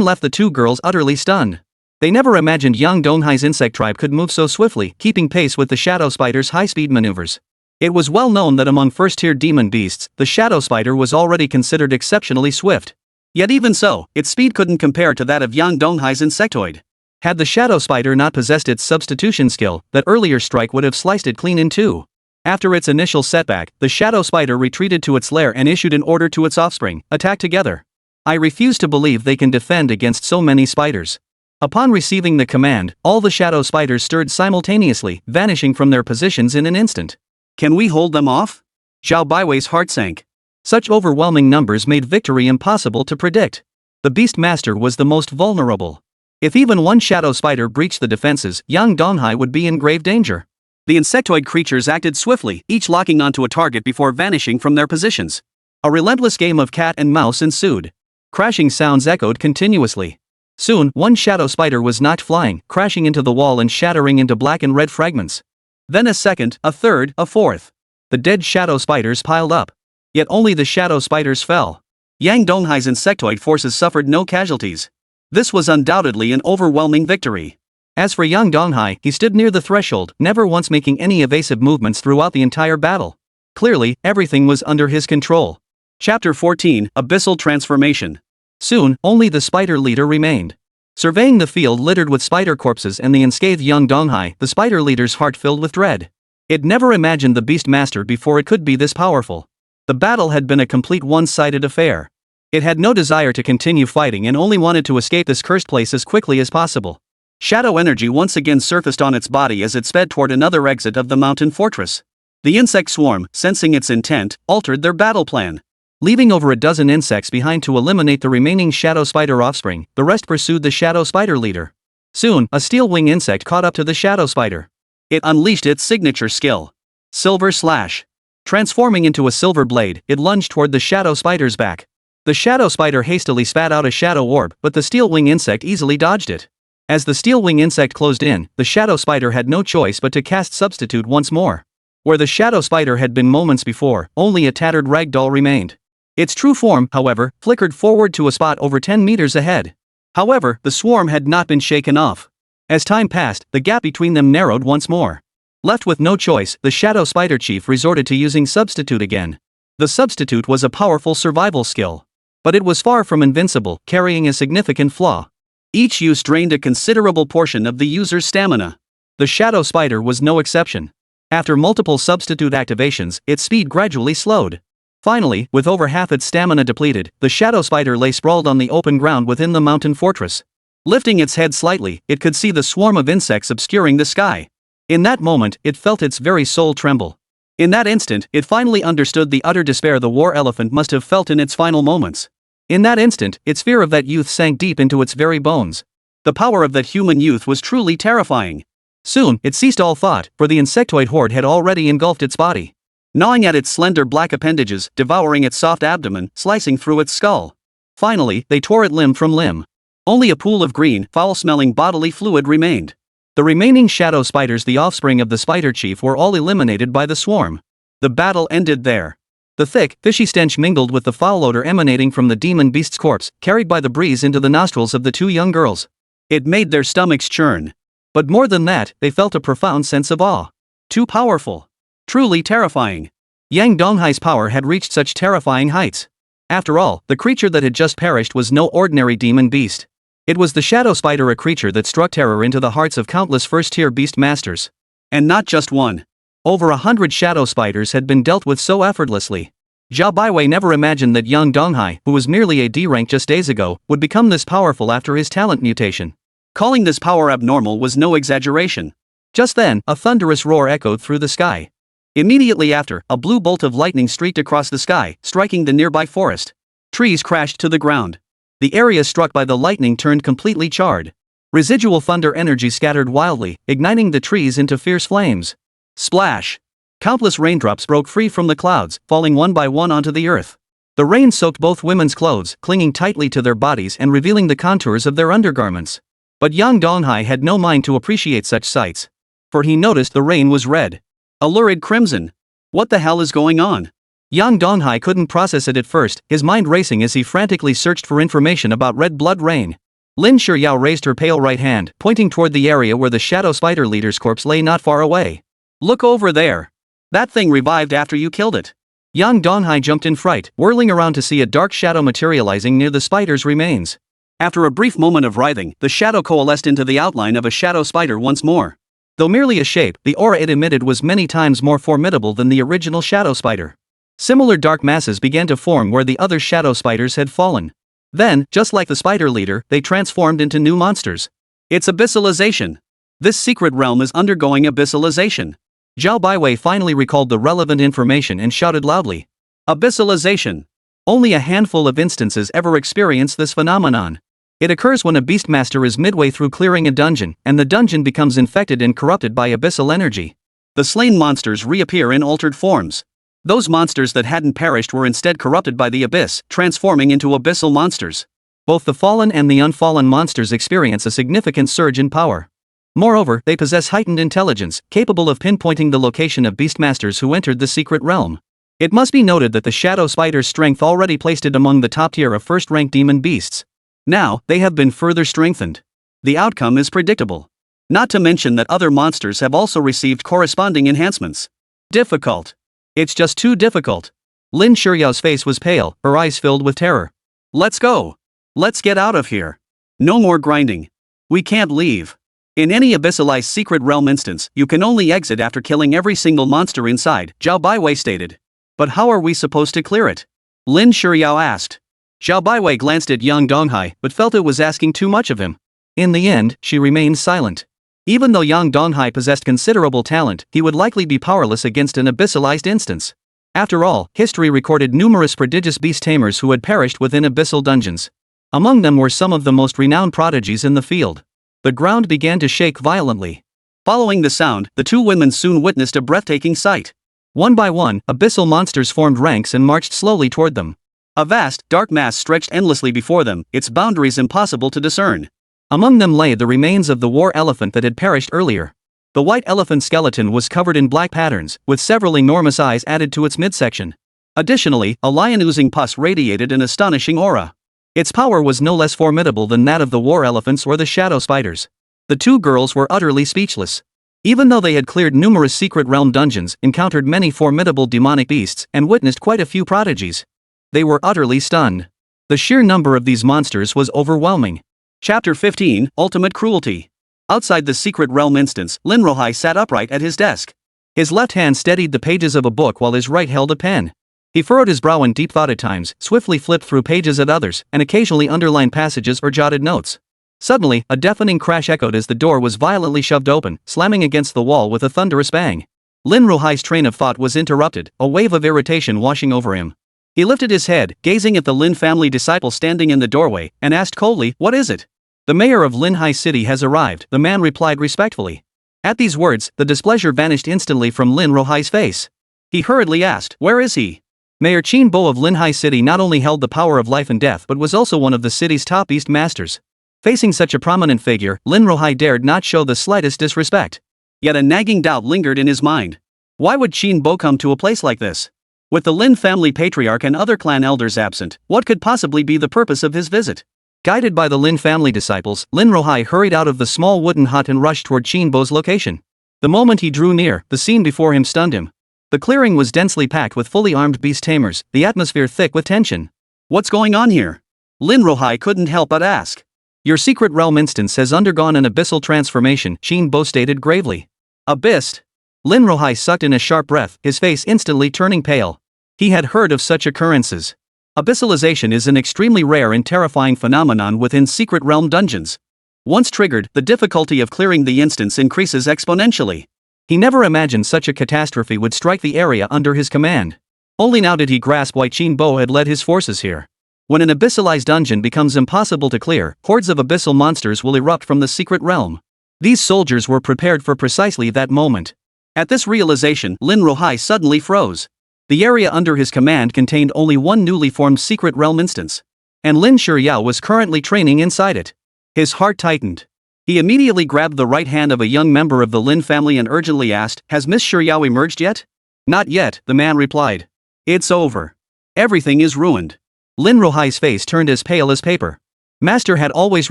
left the two girls utterly stunned. They never imagined Yang Donghai's insect tribe could move so swiftly, keeping pace with the shadow spider's high-speed maneuvers. It was well known that among first-tier demon beasts, the shadow spider was already considered exceptionally swift. Yet even so, its speed couldn't compare to that of Yang Donghai's insectoid. Had the shadow spider not possessed its substitution skill, that earlier strike would have sliced it clean in two. After its initial setback, the shadow spider retreated to its lair and issued an order to its offspring, attack together. "I refuse to believe they can defend against so many spiders." Upon receiving the command, all the shadow spiders stirred simultaneously, vanishing from their positions in an instant. "Can we hold them off?" Zhao Baiwei's heart sank. Such overwhelming numbers made victory impossible to predict. The Beast Master was the most vulnerable. If even one shadow spider breached the defenses, Yang Donghai would be in grave danger. The insectoid creatures acted swiftly, each locking onto a target before vanishing from their positions. A relentless game of cat and mouse ensued. Crashing sounds echoed continuously. Soon, one shadow spider was knocked flying, crashing into the wall and shattering into black and red fragments. Then a second, a third, a fourth. The dead shadow spiders piled up. Yet only the shadow spiders fell. Yang Donghai's insectoid forces suffered no casualties. This was undoubtedly an overwhelming victory. As for young Donghai, he stood near the threshold, never once making any evasive movements throughout the entire battle. Clearly, everything was under his control. Chapter 14, Abyssal Transformation. Soon, only the spider leader remained. Surveying the field littered with spider corpses and the unscathed young Donghai, the spider leader's heart filled with dread. It never imagined the beast master before it could be this powerful. The battle had been a complete one-sided affair. It had no desire to continue fighting and only wanted to escape this cursed place as quickly as possible. Shadow energy once again surfaced on its body as it sped toward another exit of the mountain fortress. The insect swarm, sensing its intent, altered their battle plan. Leaving over a dozen insects behind to eliminate the remaining shadow spider offspring, the rest pursued the shadow spider leader. Soon, a steel wing insect caught up to the shadow spider. It unleashed its signature skill. Silver Slash. Transforming into a silver blade, it lunged toward the shadow spider's back. The shadow spider hastily spat out a shadow orb, but the steel wing insect easily dodged it. As the steel wing insect closed in, the shadow spider had no choice but to cast Substitute once more. Where the shadow spider had been moments before, only a tattered ragdoll remained. Its true form, however, flickered forward to a spot over 10 meters ahead. However, the swarm had not been shaken off. As time passed, the gap between them narrowed once more. Left with no choice, the shadow spider chief resorted to using Substitute again. The Substitute was a powerful survival skill. But it was far from invincible, carrying a significant flaw. Each use drained a considerable portion of the user's stamina. The shadow spider was no exception. After multiple Substitute activations, its speed gradually slowed. Finally, with over half its stamina depleted, the shadow spider lay sprawled on the open ground within the mountain fortress. Lifting its head slightly, it could see the swarm of insects obscuring the sky. In that moment, it felt its very soul tremble. In that instant, it finally understood the utter despair the war elephant must have felt in its final moments. In that instant, its fear of that youth sank deep into its very bones. The power of that human youth was truly terrifying. Soon, it ceased all thought, for the insectoid horde had already engulfed its body. Gnawing at its slender black appendages, devouring its soft abdomen, slicing through its skull. Finally, they tore it limb from limb. Only a pool of green, foul-smelling bodily fluid remained. The remaining shadow spiders, the offspring of the spider chief, were all eliminated by the swarm. The battle ended there. The thick, fishy stench mingled with the foul odor emanating from the demon beast's corpse, carried by the breeze into the nostrils of the two young girls. It made their stomachs churn. But more than that, they felt a profound sense of awe. Too powerful. Truly terrifying. Yang Donghai's power had reached such terrifying heights. After all, the creature that had just perished was no ordinary demon beast. It was the shadow spider, a creature that struck terror into the hearts of countless first-tier beast masters. And not just one. Over 100 shadow spiders had been dealt with so effortlessly. Zhao Baiwei never imagined that young Donghai, who was merely a D rank just days ago, would become this powerful after his talent mutation. Calling this power abnormal was no exaggeration. Just then, a thunderous roar echoed through the sky. Immediately after, a blue bolt of lightning streaked across the sky, striking the nearby forest. Trees crashed to the ground. The area struck by the lightning turned completely charred. Residual thunder energy scattered wildly, igniting the trees into fierce flames. Splash! Countless raindrops broke free from the clouds, falling one by one onto the earth. The rain soaked both women's clothes, clinging tightly to their bodies and revealing the contours of their undergarments. But young Donghai had no mind to appreciate such sights. For he noticed the rain was red. A lurid crimson. What the hell is going on? Young Donghai couldn't process it at first, his mind racing as he frantically searched for information about red blood rain. Lin Shiryao raised her pale right hand, pointing toward the area where the shadow spider leader's corpse lay not far away. Look over there. That thing revived after you killed it. Young Donghai jumped in fright, whirling around to see a dark shadow materializing near the spider's remains. After a brief moment of writhing, the shadow coalesced into the outline of a shadow spider once more. Though merely a shape, the aura it emitted was many times more formidable than the original shadow spider. Similar dark masses began to form where the other shadow spiders had fallen. Then, just like the spider leader, they transformed into new monsters. It's abyssalization. This secret realm is undergoing abyssalization. Zhao Baiwei finally recalled the relevant information and shouted loudly. Abyssalization. Only a handful of instances ever experience this phenomenon. It occurs when a beastmaster is midway through clearing a dungeon, and the dungeon becomes infected and corrupted by abyssal energy. The slain monsters reappear in altered forms. Those monsters that hadn't perished were instead corrupted by the abyss, transforming into abyssal monsters. Both the fallen and the unfallen monsters experience a significant surge in power. Moreover, they possess heightened intelligence, capable of pinpointing the location of beastmasters who entered the secret realm. It must be noted that the shadow spider's strength already placed it among the top tier of first-rank demon beasts. Now, they have been further strengthened. The outcome is predictable. Not to mention that other monsters have also received corresponding enhancements. Difficult. It's just too difficult. Lin Shuryao's face was pale, her eyes filled with terror. Let's go. Let's get out of here. No more grinding. We can't leave. In any abyssalized secret realm instance, you can only exit after killing every single monster inside, Zhao Baiwei stated. But how are we supposed to clear it? Lin Shuryao asked. Zhao Baiwei glanced at Yang Donghai but felt it was asking too much of him. In the end, she remained silent. Even though Yang Donghai possessed considerable talent, he would likely be powerless against an abyssalized instance. After all, history recorded numerous prodigious beast tamers who had perished within abyssal dungeons. Among them were some of the most renowned prodigies in the field. The ground began to shake violently. Following the sound, the two women soon witnessed a breathtaking sight. One by one, abyssal monsters formed ranks and marched slowly toward them. A vast, dark mass stretched endlessly before them, its boundaries impossible to discern. Among them lay the remains of the war elephant that had perished earlier. The white elephant skeleton was covered in black patterns, with several enormous eyes added to its midsection. Additionally, a lion oozing pus radiated an astonishing aura. Its power was no less formidable than that of the war elephants or the shadow spiders. The two girls were utterly speechless. Even though they had cleared numerous secret realm dungeons, encountered many formidable demonic beasts, and witnessed quite a few prodigies, they were utterly stunned. The sheer number of these monsters was overwhelming. Chapter 15, Ultimate Cruelty. Outside the secret realm instance, Lin Rohai sat upright at his desk. His left hand steadied the pages of a book while his right held a pen. He furrowed his brow in deep thought at times, swiftly flipped through pages at others, and occasionally underlined passages or jotted notes. Suddenly, a deafening crash echoed as the door was violently shoved open, slamming against the wall with a thunderous bang. Lin Rohai's train of thought was interrupted, a wave of irritation washing over him. He lifted his head, gazing at the Lin family disciple standing in the doorway, and asked coldly, "What is it?" "The mayor of Linhai City has arrived," the man replied respectfully. At these words, the displeasure vanished instantly from Lin Rohai's face. He hurriedly asked, "Where is he?" Mayor Qin Bo of Linhai City not only held the power of life and death but was also one of the city's top beast masters. Facing such a prominent figure, Lin Rohai dared not show the slightest disrespect. Yet a nagging doubt lingered in his mind. Why would Qin Bo come to a place like this? With the Lin family patriarch and other clan elders absent, what could possibly be the purpose of his visit? Guided by the Lin family disciples, Lin Rohai hurried out of the small wooden hut and rushed toward Qin Bo's location. The moment he drew near, the scene before him stunned him. The clearing was densely packed with fully armed beast tamers, the atmosphere thick with tension. "What's going on here?" Lin Rohai couldn't help but ask. "Your secret realm instance has undergone an abyssal transformation," Qin Bo stated gravely. "Abyss?" Lin Rohai sucked in a sharp breath, his face instantly turning pale. He had heard of such occurrences. Abyssalization is an extremely rare and terrifying phenomenon within secret realm dungeons. Once triggered, the difficulty of clearing the instance increases exponentially. He never imagined such a catastrophe would strike the area under his command. Only now did he grasp why Qin Bo had led his forces here. When an abyssalized dungeon becomes impossible to clear, hordes of abyssal monsters will erupt from the secret realm. These soldiers were prepared for precisely that moment. At this realization, Lin Rohai suddenly froze. The area under his command contained only one newly formed secret realm instance. And Lin Shuryao was currently training inside it. His heart tightened. He immediately grabbed the right hand of a young member of the Lin family and urgently asked, "Has Miss Shuryao emerged yet?" "Not yet," the man replied. "It's over. Everything is ruined." Lin Rohai's face turned as pale as paper. Master had always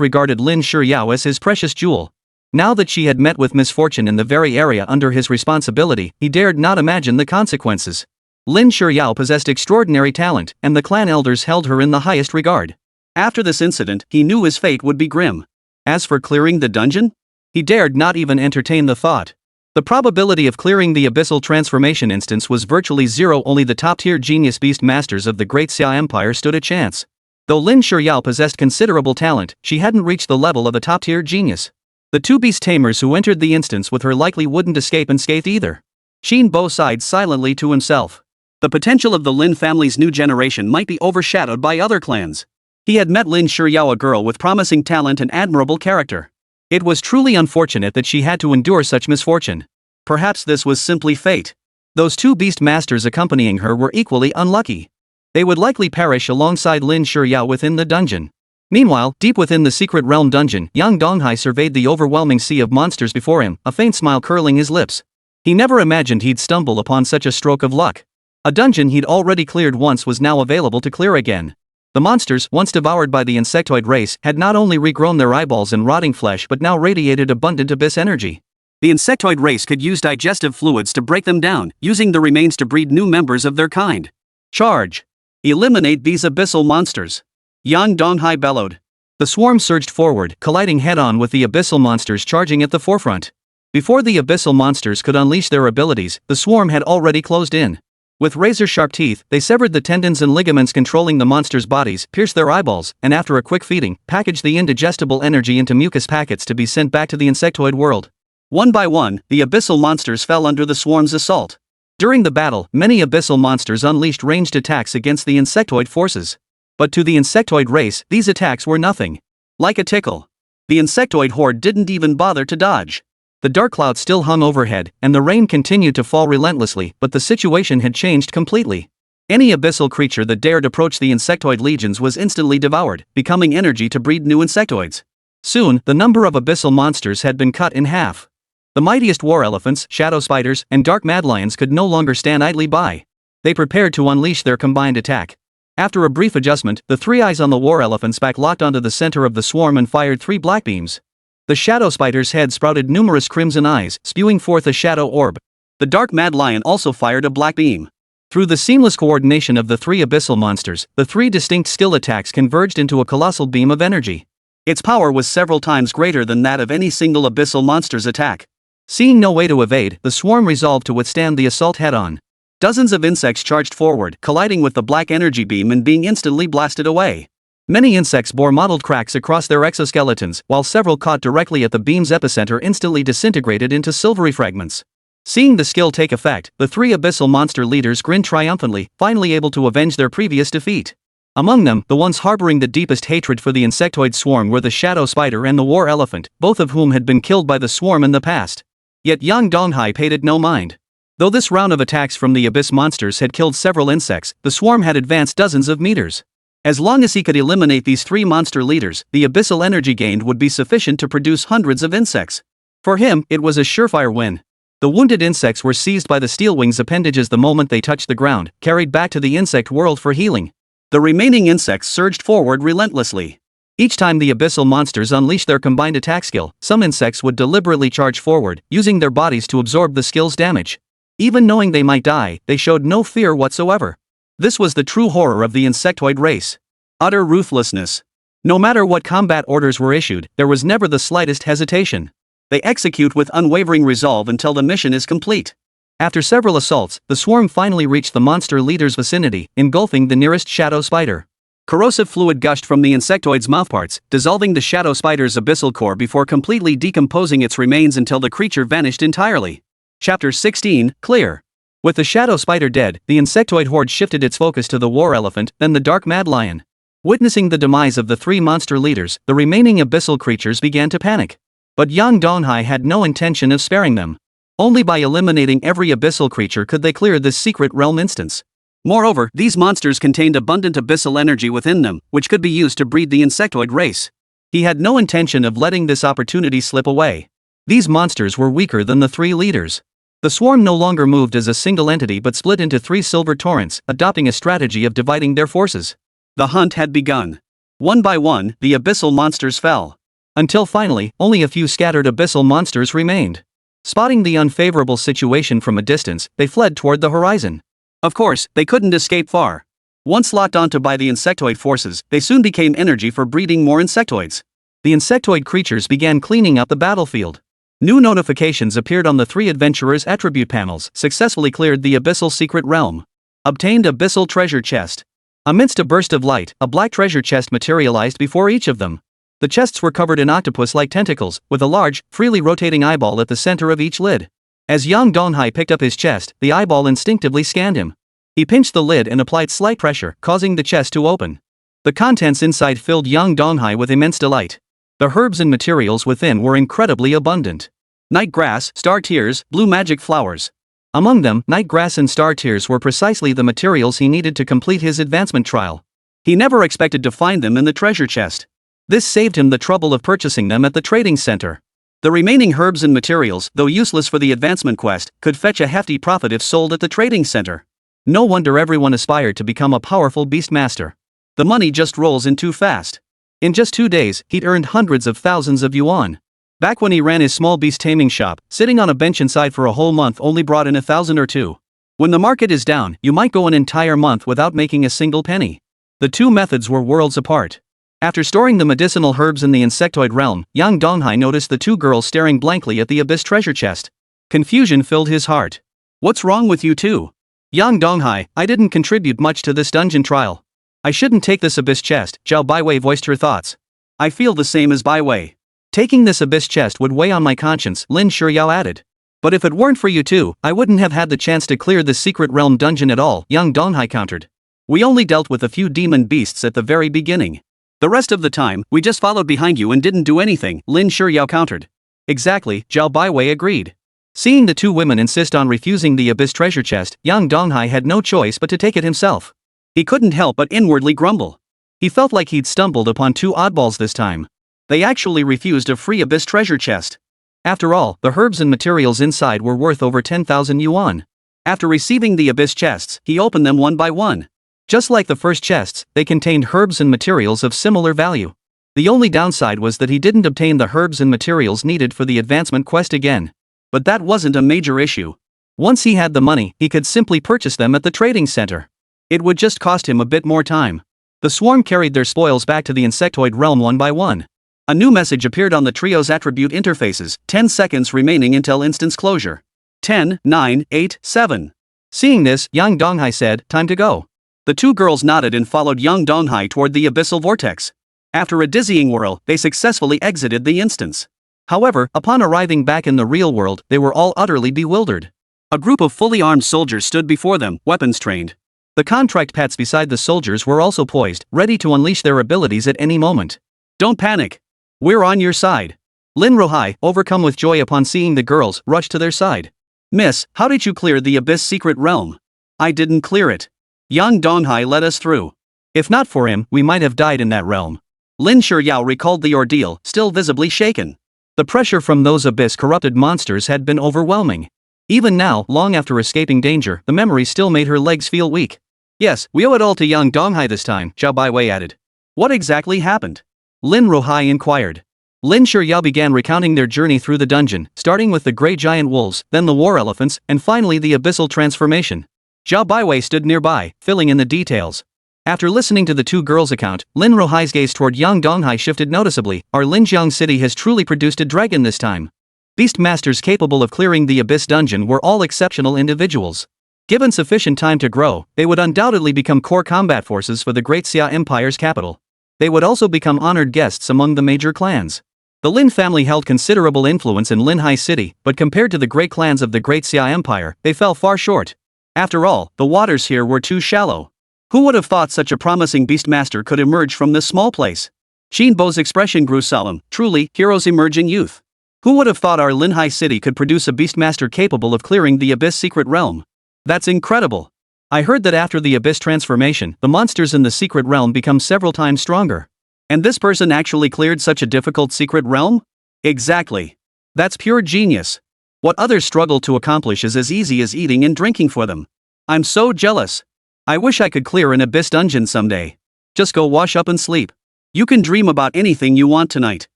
regarded Lin Shuryao as his precious jewel. Now that she had met with misfortune in the very area under his responsibility, he dared not imagine the consequences. Lin Shuryao possessed extraordinary talent, and the clan elders held her in the highest regard. After this incident, he knew his fate would be grim. As for clearing the dungeon? He dared not even entertain the thought. The probability of clearing the abyssal transformation instance was virtually zero. Only the top-tier genius beast masters of the Great Xia Empire stood a chance. Though Lin Shuryao possessed considerable talent, she hadn't reached the level of a top-tier genius. The two beast tamers who entered the instance with her likely wouldn't escape unscathed either. Qin Bo sighed silently to himself. The potential of the Lin family's new generation might be overshadowed by other clans. He had met Lin Shuryao, a girl with promising talent and admirable character. It was truly unfortunate that she had to endure such misfortune. Perhaps this was simply fate. Those two beast masters accompanying her were equally unlucky. They would likely perish alongside Lin Shuryao within the dungeon. Meanwhile, deep within the secret realm dungeon, Yang Donghai surveyed the overwhelming sea of monsters before him, a faint smile curling his lips. He never imagined he'd stumble upon such a stroke of luck. A dungeon he'd already cleared once was now available to clear again. The monsters, once devoured by the insectoid race, had not only regrown their eyeballs and rotting flesh but now radiated abundant abyss energy. The insectoid race could use digestive fluids to break them down, using the remains to breed new members of their kind. Charge! Eliminate these abyssal monsters. Yang Donghai bellowed. The swarm surged forward, colliding head-on with the abyssal monsters charging at the forefront. Before the abyssal monsters could unleash their abilities, the swarm had already closed in. With razor-sharp teeth, they severed the tendons and ligaments controlling the monsters' bodies, pierced their eyeballs, and after a quick feeding, packaged the indigestible energy into mucus packets to be sent back to the insectoid world. One by one, the abyssal monsters fell under the swarm's assault. During the battle, many abyssal monsters unleashed ranged attacks against the insectoid forces. But to the insectoid race, these attacks were nothing. Like a tickle. The insectoid horde didn't even bother to dodge. The dark cloud still hung overhead, and the rain continued to fall relentlessly, but the situation had changed completely. Any abyssal creature that dared approach the insectoid legions was instantly devoured, becoming energy to breed new insectoids. Soon, the number of abyssal monsters had been cut in half. The mightiest war elephants, shadow spiders, and dark mad lions could no longer stand idly by. They prepared to unleash their combined attack. After a brief adjustment, the three eyes on the war elephant's back locked onto the center of the swarm and fired 3 black beams. The shadow spider's head sprouted numerous crimson eyes, spewing forth a shadow orb. The dark mad lion also fired a black beam. Through the seamless coordination of the 3 abyssal monsters, the 3 distinct skill attacks converged into a colossal beam of energy. Its power was several times greater than that of any single abyssal monster's attack. Seeing no way to evade, the swarm resolved to withstand the assault head-on. Dozens of insects charged forward, colliding with the black energy beam and being instantly blasted away. Many insects bore mottled cracks across their exoskeletons, while several caught directly at the beam's epicenter instantly disintegrated into silvery fragments. Seeing the skill take effect, the 3 abyssal monster leaders grinned triumphantly, finally able to avenge their previous defeat. Among them, the ones harboring the deepest hatred for the insectoid swarm were the shadow spider and the war elephant, both of whom had been killed by the swarm in the past. Yet Yang Donghai paid it no mind. Though this round of attacks from the abyss monsters had killed several insects, the swarm had advanced dozens of meters. As long as he could eliminate these 3 monster leaders, the abyssal energy gained would be sufficient to produce hundreds of insects. For him, it was a surefire win. The wounded insects were seized by the steelwings appendages the moment they touched the ground, carried back to the insect world for healing. The remaining insects surged forward relentlessly. Each time the abyssal monsters unleashed their combined attack skill, some insects would deliberately charge forward, using their bodies to absorb the skill's damage. Even knowing they might die, they showed no fear whatsoever. This was the true horror of the insectoid race. Utter ruthlessness. No matter what combat orders were issued, there was never the slightest hesitation. They execute with unwavering resolve until the mission is complete. After several assaults, the swarm finally reached the monster leader's vicinity, engulfing the nearest shadow spider. Corrosive fluid gushed from the insectoid's mouthparts, dissolving the shadow spider's abyssal core before completely decomposing its remains until the creature vanished entirely. Chapter 16, Clear. With the shadow spider dead, the insectoid horde shifted its focus to the war elephant, then the dark mad lion. Witnessing the demise of the 3 monster leaders, the remaining abyssal creatures began to panic. But Yang Donghai had no intention of sparing them. Only by eliminating every abyssal creature could they clear this secret realm instance. Moreover, these monsters contained abundant abyssal energy within them, which could be used to breed the insectoid race. He had no intention of letting this opportunity slip away. These monsters were weaker than the 3 leaders. The swarm no longer moved as a single entity but split into 3 silver torrents, adopting a strategy of dividing their forces. The hunt had begun. One by one, the abyssal monsters fell. Until finally, only a few scattered abyssal monsters remained. Spotting the unfavorable situation from a distance, they fled toward the horizon. Of course, they couldn't escape far. Once locked onto by the insectoid forces, they soon became energy for breeding more insectoids. The insectoid creatures began cleaning up the battlefield. New notifications appeared on the 3 adventurers' attribute panels, successfully cleared the abyssal secret realm. Obtained abyssal treasure chest. Amidst a burst of light, a black treasure chest materialized before each of them. The chests were covered in octopus-like tentacles, with a large, freely rotating eyeball at the center of each lid. As Yang Donghai picked up his chest, the eyeball instinctively scanned him. He pinched the lid and applied slight pressure, causing the chest to open. The contents inside filled Yang Donghai with immense delight. The herbs and materials within were incredibly abundant. Night grass, star tears, blue magic flowers. Among them, night grass and star tears were precisely the materials he needed to complete his advancement trial. He never expected to find them in the treasure chest. This saved him the trouble of purchasing them at the trading center. The remaining herbs and materials, though useless for the advancement quest, could fetch a hefty profit if sold at the trading center. No wonder everyone aspired to become a powerful beast master. The money just rolls in too fast. In just 2 days, he'd earned hundreds of thousands of yuan. Back when he ran his small beast taming shop, sitting on a bench inside for a whole month only brought in 1,000 or 2. When the market is down, you might go an entire month without making a single penny. The two methods were worlds apart. After storing the medicinal herbs in the insectoid realm, Yang Donghai noticed the two girls staring blankly at the abyss treasure chest. Confusion filled his heart. What's wrong with you two? Yang Donghai, I didn't contribute much to this dungeon trial. I shouldn't take this abyss chest, Zhao Baiwei voiced her thoughts. I feel the same as Baiwei. Taking this abyss chest would weigh on my conscience, Lin Shuyao added. But if it weren't for you two, I wouldn't have had the chance to clear this secret realm dungeon at all, Yang Donghai countered. We only dealt with a few demon beasts at the very beginning. The rest of the time, we just followed behind you and didn't do anything, Lin Shuyao countered. Exactly, Zhao Baiwei agreed. Seeing the two women insist on refusing the abyss treasure chest, Yang Donghai had no choice but to take it himself. He couldn't help but inwardly grumble. He felt like he'd stumbled upon two oddballs this time. They actually refused a free abyss treasure chest. After all, the herbs and materials inside were worth over 10,000 yuan. After receiving the abyss chests, he opened them one by one. Just like the first chests, they contained herbs and materials of similar value. The only downside was that he didn't obtain the herbs and materials needed for the advancement quest again. But that wasn't a major issue. Once he had the money, he could simply purchase them at the trading center. It would just cost him a bit more time. The swarm carried their spoils back to the insectoid realm one by one. A new message appeared on the trio's attribute interfaces, 10 seconds remaining until instance closure. 10, 9, 8, 7. Seeing this, Yang Donghai said, time to go. The two girls nodded and followed Yang Donghai toward the abyssal vortex. After a dizzying whirl, they successfully exited the instance. However, upon arriving back in the real world, they were all utterly bewildered. A group of fully armed soldiers stood before them, weapons trained. The contract pets beside the soldiers were also poised, ready to unleash their abilities at any moment. Don't panic. We're on your side. Lin Rohai, overcome with joy upon seeing the girls, rushed to their side. Miss, how did you clear the abyss secret realm? I didn't clear it. Yang Donghai led us through. If not for him, we might have died in that realm. Lin Shuyao recalled the ordeal, still visibly shaken. The pressure from those abyss-corrupted monsters had been overwhelming. Even now, long after escaping danger, the memory still made her legs feel weak. Yes, we owe it all to Yang Donghai this time, Zhao Baiwei added. What exactly happened? Lin Rohai inquired. Lin Shuyao began recounting their journey through the dungeon, starting with the grey giant wolves, then the war elephants, and finally the abyssal transformation. Zhao Baiwei stood nearby, filling in the details. After listening to the two girls' account, Lin Rohai's gaze toward Yang Donghai shifted noticeably. Our Linjiang city has truly produced a dragon this time. Beast masters capable of clearing the abyss dungeon were all exceptional individuals. Given sufficient time to grow, they would undoubtedly become core combat forces for the Great Xia Empire's capital. They would also become honored guests among the major clans. The Lin family held considerable influence in Linhai City, but compared to the great clans of the Great Xia Empire, they fell far short. After all, the waters here were too shallow. Who would have thought such a promising beastmaster could emerge from this small place? Shinbo's expression grew solemn. Truly, heroes emerge in youth. Who would have thought our Linhai City could produce a beastmaster capable of clearing the abyss secret realm? That's incredible. I heard that after the abyss transformation, the monsters in the secret realm become several times stronger. And this person actually cleared such a difficult secret realm? Exactly. That's pure genius. What others struggle to accomplish is as easy as eating and drinking for them. I'm so jealous. I wish I could clear an abyss dungeon someday. Just go wash up and sleep. You can dream about anything you want tonight.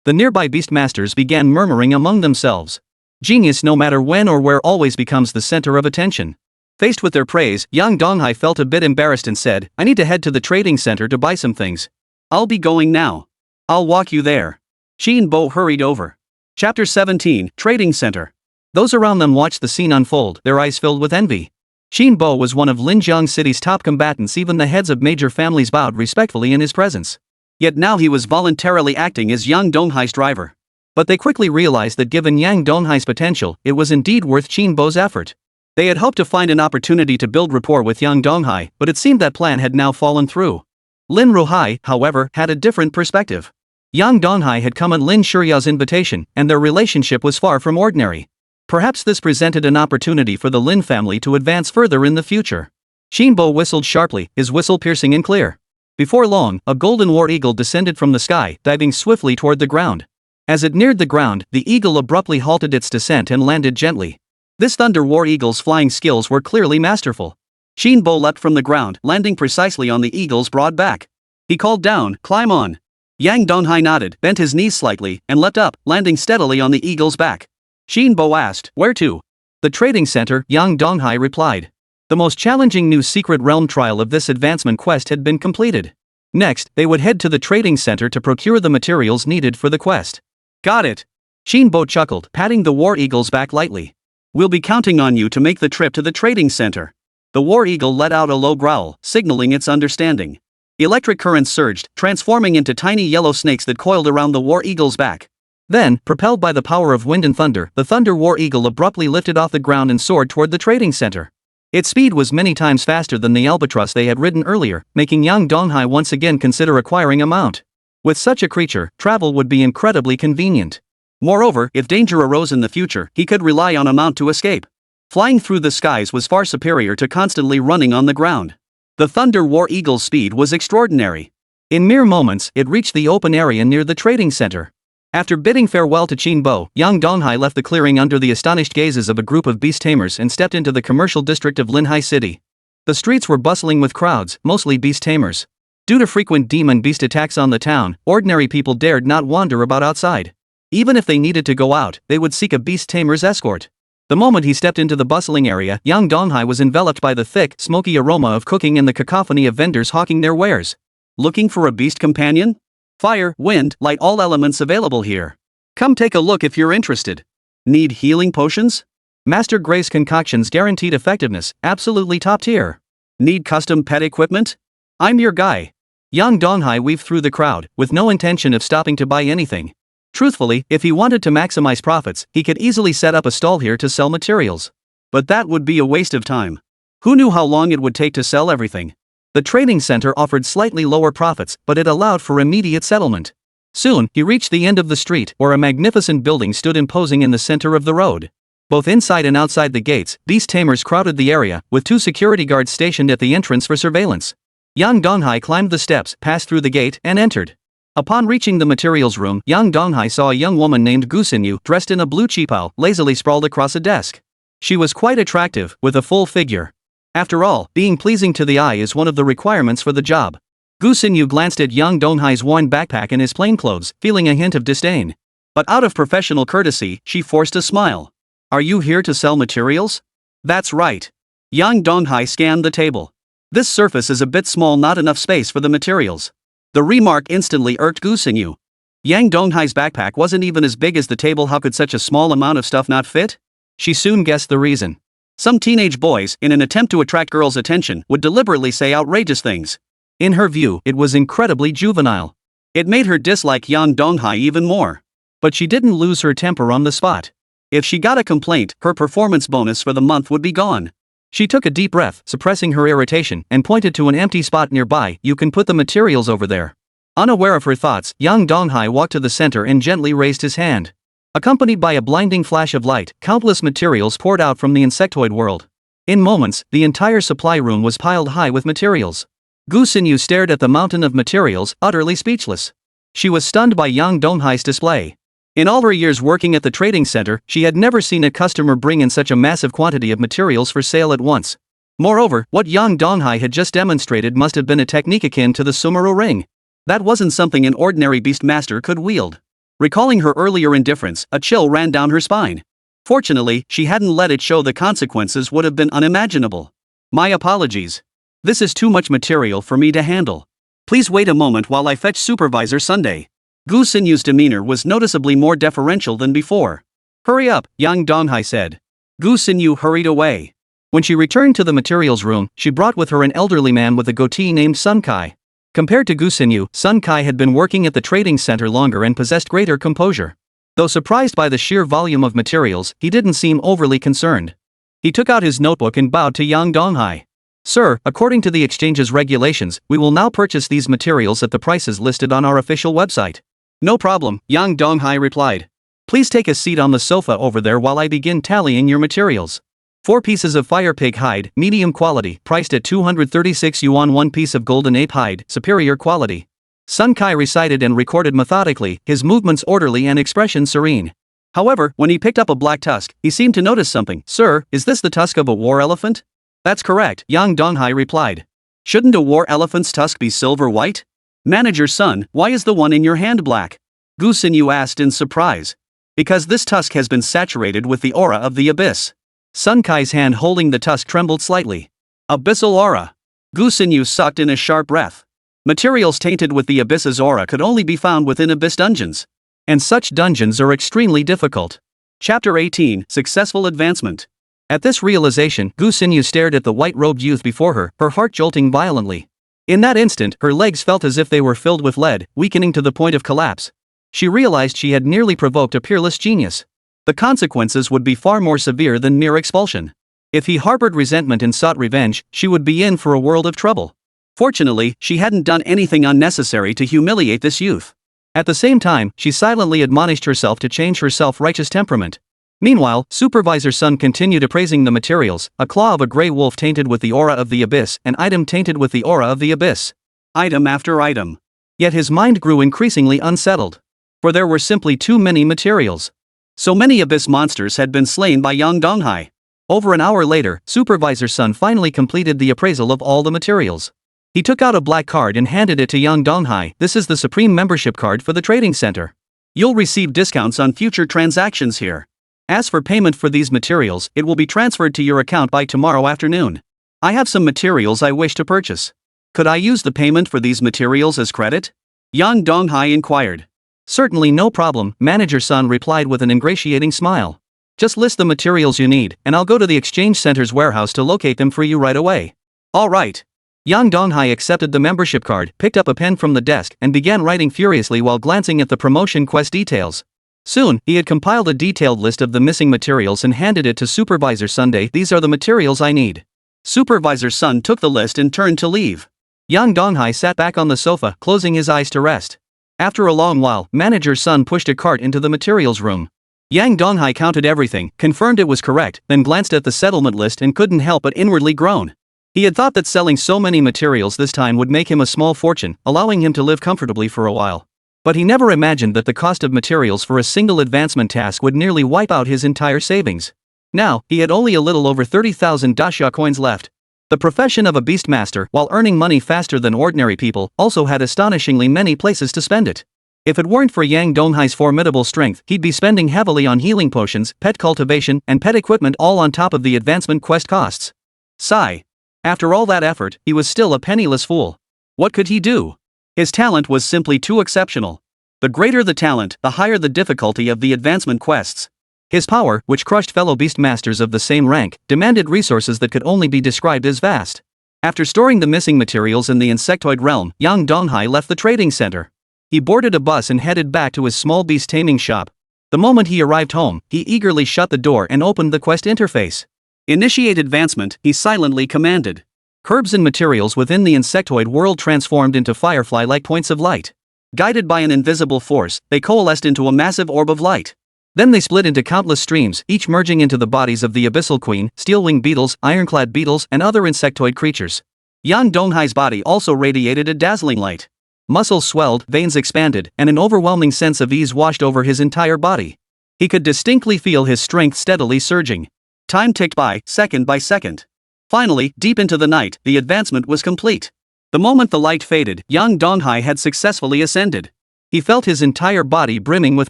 The nearby beastmasters began murmuring among themselves. Genius no matter when or where always becomes the center of attention. Faced with their praise, Yang Donghai felt a bit embarrassed and said, I need to head to the trading center to buy some things. I'll be going now. I'll walk you there. Shinbo hurried over. Chapter 17, Trading Center. Those around them watched the scene unfold, their eyes filled with envy. Shinbo was one of Linjiang City's top combatants. Even the heads of major families bowed respectfully in his presence. Yet now he was voluntarily acting as Yang Donghai's driver. But they quickly realized that given Yang Donghai's potential, it was indeed worth Shinbo's effort. They had hoped to find an opportunity to build rapport with Yang Donghai, but it seemed that plan had now fallen through. Lin Rohai, however, had a different perspective. Yang Donghai had come at Lin Shuryao's invitation, and their relationship was far from ordinary. Perhaps this presented an opportunity for the Lin family to advance further in the future. Shinbo whistled sharply, his whistle piercing and clear. Before long, a golden war eagle descended from the sky, diving swiftly toward the ground. As it neared the ground, the eagle abruptly halted its descent and landed gently. This Thunder War Eagle's flying skills were clearly masterful. Shinbo leapt from the ground, landing precisely on the eagle's broad back. He called down, "Climb on." Yang Donghai nodded, bent his knees slightly, and leapt up, landing steadily on the eagle's back. Shinbo asked, "Where to?" "The trading center," Yang Donghai replied. The most challenging new secret realm trial of this advancement quest had been completed. Next, they would head to the trading center to procure the materials needed for the quest. "Got it." Shinbo chuckled, patting the war eagle's back lightly. "We'll be counting on you to make the trip to the trading center." The war eagle let out a low growl, signaling its understanding. Electric currents surged, transforming into tiny yellow snakes that coiled around the war eagle's back. Then, propelled by the power of wind and thunder, the Thunder War Eagle abruptly lifted off the ground and soared toward the trading center. Its speed was many times faster than the albatross they had ridden earlier, making Yang Donghai once again consider acquiring a mount. With such a creature, travel would be incredibly convenient. Moreover, if danger arose in the future, he could rely on a mount to escape. Flying through the skies was far superior to constantly running on the ground. The Thunder War Eagle's speed was extraordinary. In mere moments, it reached the open area near the trading center. After bidding farewell to Qinbo, Yang Donghai left the clearing under the astonished gazes of a group of beast tamers and stepped into the commercial district of Linhai City. The streets were bustling with crowds, mostly beast tamers. Due to frequent demon beast attacks on the town, ordinary people dared not wander about outside. Even if they needed to go out, they would seek a beast tamer's escort. The moment he stepped into the bustling area, Yang Donghai was enveloped by the thick, smoky aroma of cooking and the cacophony of vendors hawking their wares. Looking for a beast companion? Fire, wind, light, all elements available here. Come take a look if you're interested. Need healing potions? Master Grace concoctions guaranteed effectiveness, absolutely top tier. Need custom pet equipment? I'm your guy. Yang Donghai weaved through the crowd, with no intention of stopping to buy anything. Truthfully, if he wanted to maximize profits, he could easily set up a stall here to sell materials. But that would be a waste of time. Who knew how long it would take to sell everything? The trading center offered slightly lower profits, but it allowed for immediate settlement. Soon, he reached the end of the street, where a magnificent building stood imposing in the center of the road. Both inside and outside the gates, beast tamers crowded the area, with 2 security guards stationed at the entrance for surveillance. Yang Donghai climbed the steps, passed through the gate, and entered. Upon reaching the materials room, Yang Donghai saw a young woman named Gu Xinyu, dressed in a blue qipao, lazily sprawled across a desk. She was quite attractive, with a full figure. After all, being pleasing to the eye is one of the requirements for the job. Gu Xinyu glanced at Yang Donghai's worn backpack and his plainclothes, feeling a hint of disdain. But out of professional courtesy, she forced a smile. "Are you here to sell materials?" "That's right." Yang Donghai scanned the table. "This surface is a bit small, not enough space for the materials." The remark instantly irked Gu Xinyu. Yang Donghai's backpack wasn't even as big as the table. How could such a small amount of stuff not fit? She soon guessed the reason. Some teenage boys, in an attempt to attract girls' attention, would deliberately say outrageous things. In her view, it was incredibly juvenile. It made her dislike Yang Donghai even more. But she didn't lose her temper on the spot. If she got a complaint, her performance bonus for the month would be gone. She took a deep breath, suppressing her irritation, and pointed to an empty spot nearby. "You can put the materials over there." Unaware of her thoughts, Yang Donghai walked to the center and gently raised his hand. Accompanied by a blinding flash of light, countless materials poured out from the insectoid world. In moments, the entire supply room was piled high with materials. Gu Xinyu stared at the mountain of materials, utterly speechless. She was stunned by Yang Donghai's display. In all her years working at the trading center, she had never seen a customer bring in such a massive quantity of materials for sale at once. Moreover, what Yang Donghai had just demonstrated must have been a technique akin to the Sumeru ring. That wasn't something an ordinary beastmaster could wield. Recalling her earlier indifference, a chill ran down her spine. Fortunately, she hadn't let it show. The consequences would have been unimaginable. "My apologies. This is too much material for me to handle. Please wait a moment while I fetch Supervisor Sunday." Gu Xinyu's demeanor was noticeably more deferential than before. "Hurry up," Yang Donghai said. Gu Xinyu hurried away. When she returned to the materials room, she brought with her an elderly man with a goatee named Sun Kai. Compared to Gu Xinyu, Sun Kai had been working at the trading center longer and possessed greater composure. Though surprised by the sheer volume of materials, he didn't seem overly concerned. He took out his notebook and bowed to Yang Donghai. "Sir, according to the exchange's regulations, we will now purchase these materials at the prices listed on our official website." "No problem," Yang Donghai replied. "Please take a seat on the sofa over there while I begin tallying your materials. 4 pieces of fire pig hide, medium quality, priced at 236 yuan. 1 piece of golden ape hide, superior quality." Sun Kai recited and recorded methodically, his movements orderly and expression serene. However, when he picked up a black tusk, he seemed to notice something. "Sir, is this the tusk of a war elephant?" "That's correct," Yang Donghai replied. "Shouldn't a war elephant's tusk be silver white?" Manager son, why is the one in your hand black? Gu Xinyu asked in surprise. Because this tusk has been saturated with the aura of the abyss. Sun Kai's hand holding the tusk trembled slightly. Abyssal aura. Gu Xinyu sucked in a sharp breath. Materials tainted with the abyss's aura could only be found within abyss dungeons. And such dungeons are extremely difficult. Chapter 18, Successful Advancement. At this realization, Gu Xinyu stared at the white-robed youth before her, her heart jolting violently. In that instant, her legs felt as if they were filled with lead, weakening to the point of collapse. She realized she had nearly provoked a peerless genius. The consequences would be far more severe than mere expulsion. If he harbored resentment and sought revenge, she would be in for a world of trouble. Fortunately, she hadn't done anything unnecessary to humiliate this youth. At the same time, she silently admonished herself to change her self-righteous temperament. Meanwhile, Supervisor Sun continued appraising the materials, a claw of a grey wolf tainted with the aura of the abyss, an item tainted with the aura of the abyss. Item after item. Yet his mind grew increasingly unsettled. For there were simply too many materials. So many abyss monsters had been slain by Yang Donghai. Over an hour later, Supervisor Sun finally completed the appraisal of all the materials. He took out a black card and handed it to Yang Donghai. This is the Supreme Membership Card for the Trading Center. You'll receive discounts on future transactions here. As for payment for these materials, it will be transferred to your account by tomorrow afternoon. I have some materials I wish to purchase. Could I use the payment for these materials as credit? Yang Donghai inquired. Certainly no problem, Manager Sun replied with an ingratiating smile. Just list the materials you need, and I'll go to the exchange center's warehouse to locate them for you right away. All right. Yang Donghai accepted the membership card, picked up a pen from the desk, and began writing furiously while glancing at the promotion quest details. Soon, he had compiled a detailed list of the missing materials and handed it to Supervisor Sunday. These are the materials I need. Supervisor Sun took the list and turned to leave. Yang Donghai sat back on the sofa, closing his eyes to rest. After a long while, Manager Sun pushed a cart into the materials room. Yang Donghai counted everything, confirmed it was correct, then glanced at the settlement list and couldn't help but inwardly groan. He had thought that selling so many materials this time would make him a small fortune, allowing him to live comfortably for a while. But he never imagined that the cost of materials for a single advancement task would nearly wipe out his entire savings. Now, he had only a little over 30,000 dasha coins left. The profession of a beastmaster, while earning money faster than ordinary people, also had astonishingly many places to spend it. If it weren't for Yang Donghai's formidable strength, he'd be spending heavily on healing potions, pet cultivation, and pet equipment, all on top of the advancement quest costs. Sigh. After all that effort, he was still a penniless fool. What could he do? His talent was simply too exceptional. The greater the talent, the higher the difficulty of the advancement quests. His power, which crushed fellow beastmasters of the same rank, demanded resources that could only be described as vast. After storing the missing materials in the insectoid realm, Yang Donghai left the trading center. He boarded a bus and headed back to his small beast taming shop. The moment he arrived home, he eagerly shut the door and opened the quest interface. Initiate advancement, he silently commanded. Herbs and materials within the insectoid world transformed into firefly-like points of light. Guided by an invisible force, they coalesced into a massive orb of light. Then they split into countless streams, each merging into the bodies of the Abyssal Queen, steel-winged beetles, ironclad beetles, and other insectoid creatures. Yang Donghai's body also radiated a dazzling light. Muscles swelled, veins expanded, and an overwhelming sense of ease washed over his entire body. He could distinctly feel his strength steadily surging. Time ticked by, second by second. Finally, deep into the night, the advancement was complete. The moment the light faded, Yang Donghai had successfully ascended. He felt his entire body brimming with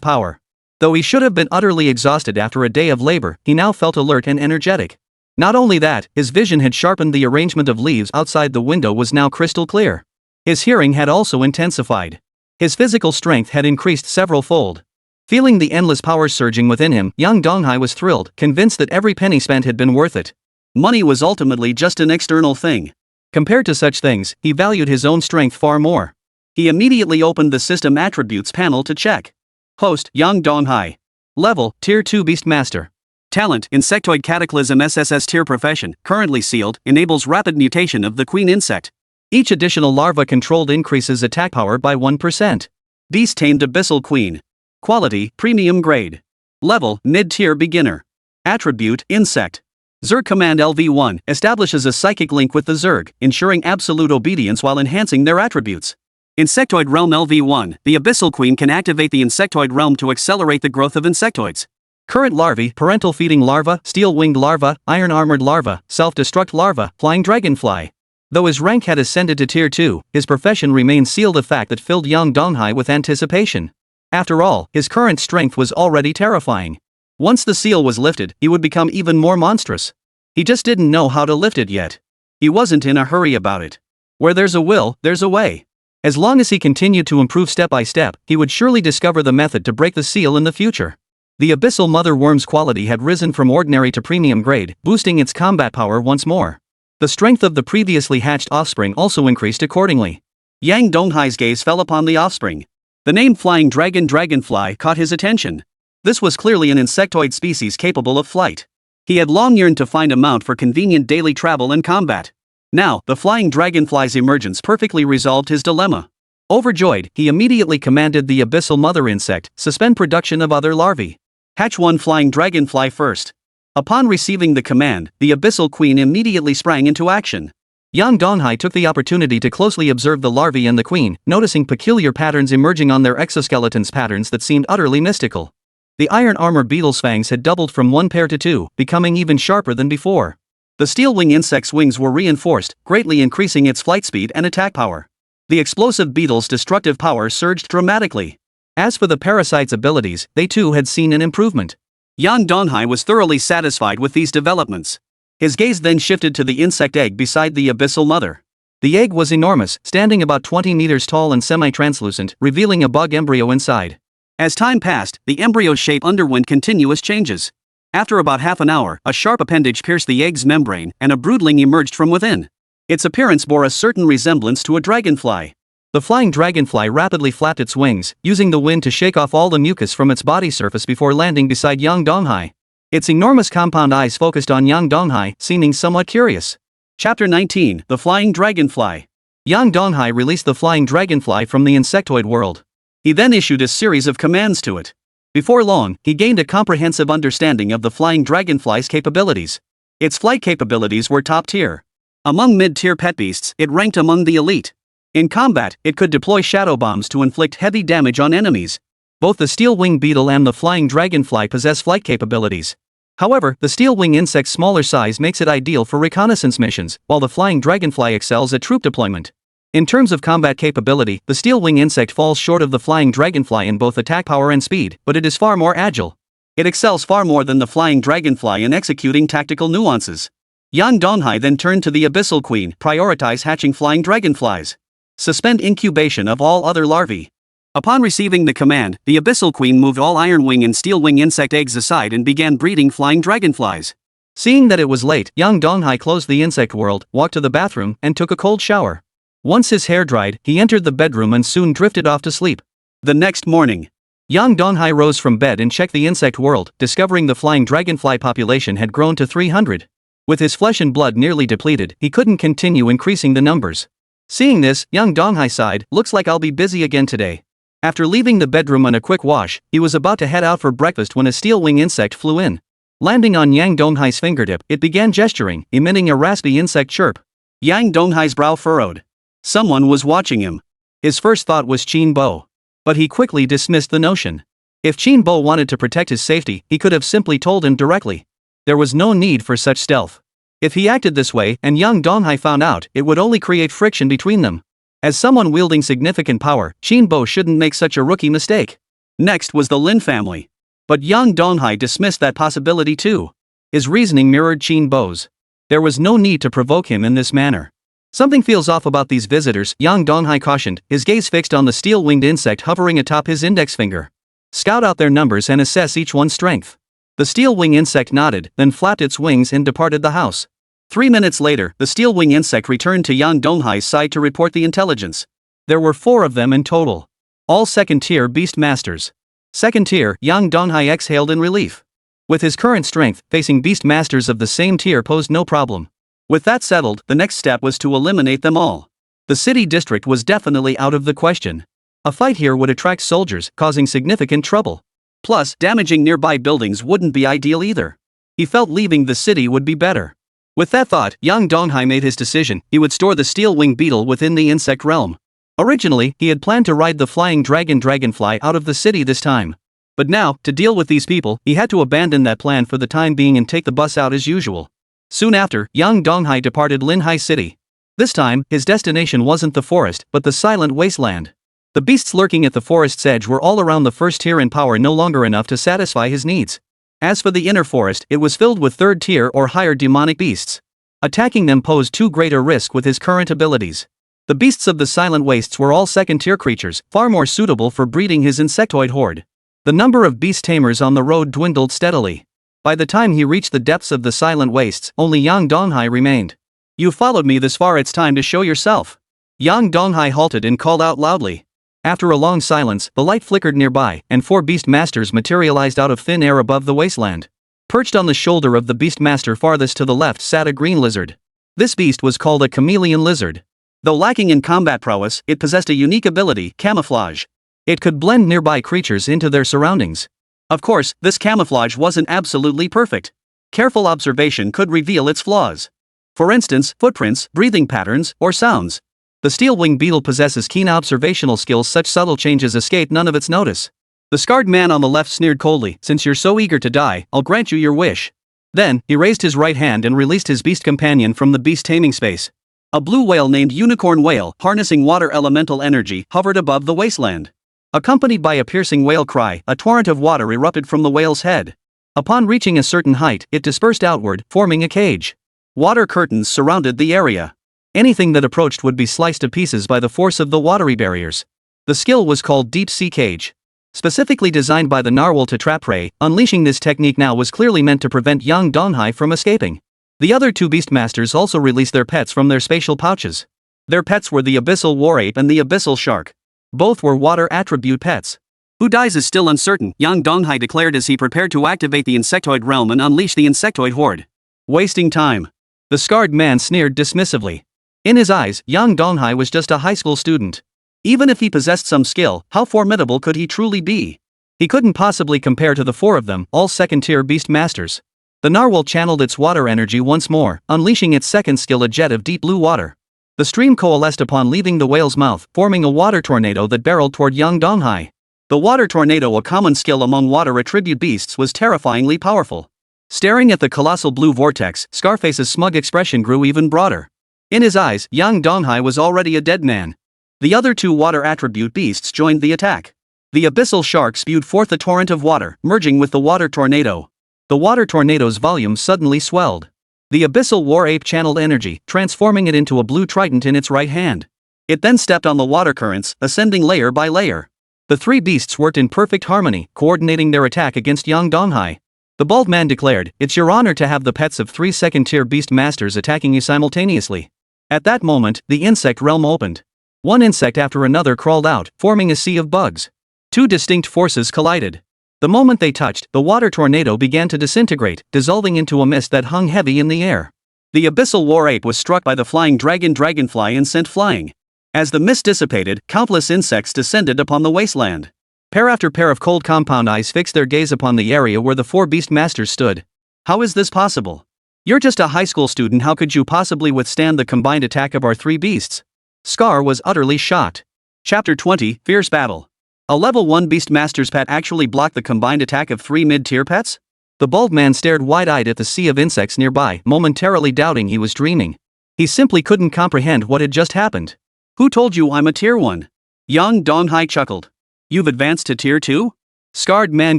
power. Though he should have been utterly exhausted after a day of labor, he now felt alert and energetic. Not only that, his vision had sharpened. The arrangement of leaves outside the window was now crystal clear. His hearing had also intensified. His physical strength had increased several-fold. Feeling the endless power surging within him, Yang Donghai was thrilled, convinced that every penny spent had been worth it. Money was ultimately just an external thing. Compared to such things, he valued his own strength far more. He immediately opened the System Attributes panel to check. Host, Yang Donghai. Level, Tier 2 Beastmaster. Talent, Insectoid Cataclysm SSS-tier profession, currently sealed, enables rapid mutation of the queen insect. Each additional larva controlled increases attack power by 1%. Beast tamed Abyssal Queen. Quality, Premium grade. Level, Mid-tier Beginner. Attribute, Insect. Zerg Command LV1 establishes a psychic link with the Zerg, ensuring absolute obedience while enhancing their attributes. Insectoid Realm LV1, the Abyssal Queen can activate the Insectoid Realm to accelerate the growth of insectoids. Current larvae, parental feeding larva, steel-winged larva, iron-armored larva, self-destruct larva, flying dragonfly. Though his rank had ascended to tier 2, his profession remained sealed, a fact that filled young Donghai with anticipation. After all, his current strength was already terrifying. Once the seal was lifted, he would become even more monstrous. He just didn't know how to lift it yet. He wasn't in a hurry about it. Where there's a will, there's a way. As long as he continued to improve step by step, he would surely discover the method to break the seal in the future. The Abyssal Mother Worm's quality had risen from ordinary to premium grade, boosting its combat power once more. The strength of the previously hatched offspring also increased accordingly. Yang Donghai's gaze fell upon the offspring. The name Flying Dragonfly caught his attention. This was clearly an insectoid species capable of flight. He had long yearned to find a mount for convenient daily travel and combat. Now, the flying dragonfly's emergence perfectly resolved his dilemma. Overjoyed, he immediately commanded the Abyssal Mother Insect, suspend production of other larvae. Hatch one flying dragonfly first. Upon receiving the command, the Abyssal Queen immediately sprang into action. Yang Donghai took the opportunity to closely observe the larvae and the queen, noticing peculiar patterns emerging on their exoskeletons, patterns that seemed utterly mystical. The iron armor beetle's fangs had doubled from 1 pair to 2, becoming even sharper than before. The steel wing insect's wings were reinforced, greatly increasing its flight speed and attack power. The explosive beetle's destructive power surged dramatically. As for the parasite's abilities, they too had seen an improvement. Yang Donghai was thoroughly satisfied with these developments. His gaze then shifted to the insect egg beside the Abyssal Mother. The egg was enormous, standing about 20 meters tall and semi-translucent, revealing a bug embryo inside. As time passed, the embryo's shape underwent continuous changes. After about half an hour, a sharp appendage pierced the egg's membrane, and a broodling emerged from within. Its appearance bore a certain resemblance to a dragonfly. The flying dragonfly rapidly flapped its wings, using the wind to shake off all the mucus from its body surface before landing beside Yang Donghai. Its enormous compound eyes focused on Yang Donghai, seeming somewhat curious. Chapter 19: The Flying Dragonfly. Yang Donghai released the flying dragonfly from the insectoid world. He then issued a series of commands to it. Before long, he gained a comprehensive understanding of the flying dragonfly's capabilities. Its flight capabilities were top tier. Among mid-tier pet beasts, it ranked among the elite. In combat, it could deploy shadow bombs to inflict heavy damage on enemies. Both the steel wing beetle and the flying dragonfly possess flight capabilities. However, the steel wing insect's smaller size makes it ideal for reconnaissance missions, while the flying dragonfly excels at troop deployment. In terms of combat capability, the steel wing insect falls short of the flying dragonfly in both attack power and speed, but it is far more agile. It excels far more than the flying dragonfly in executing tactical nuances. Yang Donghai then turned to the Abyssal Queen, prioritize hatching flying dragonflies. Suspend incubation of all other larvae. Upon receiving the command, the Abyssal Queen moved all iron wing and steel wing insect eggs aside and began breeding flying dragonflies. Seeing that it was late, Yang Donghai closed the insect world, walked to the bathroom, and took a cold shower. Once his hair dried, he entered the bedroom and soon drifted off to sleep. The next morning, Yang Donghai rose from bed and checked the insect world, discovering the flying dragonfly population had grown to 300. With his flesh and blood nearly depleted, he couldn't continue increasing the numbers. Seeing this, Yang Donghai sighed, looks like I'll be busy again today. After leaving the bedroom on a quick wash, he was about to head out for breakfast when a steel wing insect flew in. Landing on Yang Donghai's fingertip, it began gesturing, emitting a raspy insect chirp. Yang Donghai's brow furrowed. Someone was watching him. His first thought was Qin Bo. But he quickly dismissed the notion. If Qin Bo wanted to protect his safety, he could have simply told him directly. There was no need for such stealth. If he acted this way and Yang Donghai found out, it would only create friction between them. As someone wielding significant power, Qin Bo shouldn't make such a rookie mistake. Next was the Lin family. But Yang Donghai dismissed that possibility too. His reasoning mirrored Qin Bo's. There was no need to provoke him in this manner. Something feels off about these visitors, Yang Donghai cautioned, his gaze fixed on the steel-winged insect hovering atop his index finger. Scout out their numbers and assess each one's strength. The steel-wing insect nodded, then flapped its wings and departed the house. 3 minutes later, the steel-wing insect returned to Yang Donghai's side to report the intelligence. There were 4 of them in total. All second-tier beast masters. Second tier, Yang Donghai exhaled in relief. With his current strength, facing beast masters of the same tier posed no problem. With that settled, the next step was to eliminate them all. The city district was definitely out of the question. A fight here would attract soldiers, causing significant trouble. Plus, damaging nearby buildings wouldn't be ideal either. He felt leaving the city would be better. With that thought, Yang Donghai made his decision. He would store the steel wing beetle within the insect realm. Originally, he had planned to ride the flying dragonfly out of the city this time. But now, to deal with these people, he had to abandon that plan for the time being and take the bus out as usual. Soon after, Yang Donghai departed Linhai City. This time, his destination wasn't the forest, but the silent wasteland. The beasts lurking at the forest's edge were all around the first tier in power, no longer enough to satisfy his needs. As for the inner forest, it was filled with third tier or higher demonic beasts. Attacking them posed too great a risk with his current abilities. The beasts of the silent wastes were all second tier creatures, far more suitable for breeding his insectoid horde. The number of beast tamers on the road dwindled steadily. By the time he reached the depths of the silent wastes, only Yang Donghai remained. "You followed me this far, it's time to show yourself." Yang Donghai halted and called out loudly. After a long silence, the light flickered nearby, and 4 beast masters materialized out of thin air above the wasteland. Perched on the shoulder of the beast master farthest to the left sat a green lizard. This beast was called a chameleon lizard. Though lacking in combat prowess, it possessed a unique ability, camouflage. It could blend nearby creatures into their surroundings. Of course, this camouflage wasn't absolutely perfect. Careful observation could reveal its flaws. For instance, footprints, breathing patterns, or sounds. The steel-winged beetle possesses keen observational skills, such subtle changes escape none of its notice. The scarred man on the left sneered coldly, "Since you're so eager to die, I'll grant you your wish." Then, he raised his right hand and released his beast companion from the beast taming space. A blue whale named Unicorn Whale, harnessing water elemental energy, hovered above the wasteland. Accompanied by a piercing whale cry, a torrent of water erupted from the whale's head. Upon reaching a certain height, it dispersed outward, forming a cage. Water curtains surrounded the area. Anything that approached would be sliced to pieces by the force of the watery barriers. The skill was called Deep Sea Cage. Specifically designed by the narwhal to trap prey, unleashing this technique now was clearly meant to prevent Yang Donghai from escaping. The other 2 beastmasters also released their pets from their spatial pouches. Their pets were the Abyssal War Ape and the Abyssal Shark. Both were water attribute pets. Who dies is still uncertain, Yang Donghai declared as he prepared to activate the insectoid realm and unleash the insectoid horde. Wasting time. The scarred man sneered dismissively. In his eyes, Yang Donghai was just a high school student. Even if he possessed some skill, how formidable could he truly be? He couldn't possibly compare to the 4 of them, all second-tier beast masters. The narwhal channeled its water energy once more, unleashing its second skill, a jet of deep blue water. The stream coalesced upon leaving the whale's mouth, forming a water tornado that barreled toward Yang Donghai. The water tornado, a common skill among water attribute beasts, was terrifyingly powerful. Staring at the colossal blue vortex, Scarface's smug expression grew even broader. In his eyes, Yang Donghai was already a dead man. The other 2 water attribute beasts joined the attack. The abyssal shark spewed forth a torrent of water, merging with the water tornado. The water tornado's volume suddenly swelled. The abyssal war ape channeled energy, transforming it into a blue trident in its right hand. It then stepped on the water currents, ascending layer by layer. The 3 beasts worked in perfect harmony, coordinating their attack against Yang Donghai. The bald man declared, "It's your honor to have the pets of 3 second-tier beast masters attacking you simultaneously." At that moment, the insect realm opened. One insect after another crawled out, forming a sea of bugs. 2 distinct forces collided. The moment they touched, the water tornado began to disintegrate, dissolving into a mist that hung heavy in the air. The abyssal war ape was struck by the flying dragonfly and sent flying. As the mist dissipated, countless insects descended upon the wasteland. Pair after pair of cold compound eyes fixed their gaze upon the area where the 4 beast masters stood. "How is this possible? You're just a high school student, how could you possibly withstand the combined attack of our 3 beasts?" Scar was utterly shocked. Chapter 20, Fierce Battle. A level 1 beastmaster's pet actually blocked the combined attack of 3 mid-tier pets? The bald man stared wide-eyed at the sea of insects nearby, momentarily doubting he was dreaming. He simply couldn't comprehend what had just happened. "Who told you I'm a tier 1? Yang Donghai chuckled. "You've advanced to tier 2? Scarred man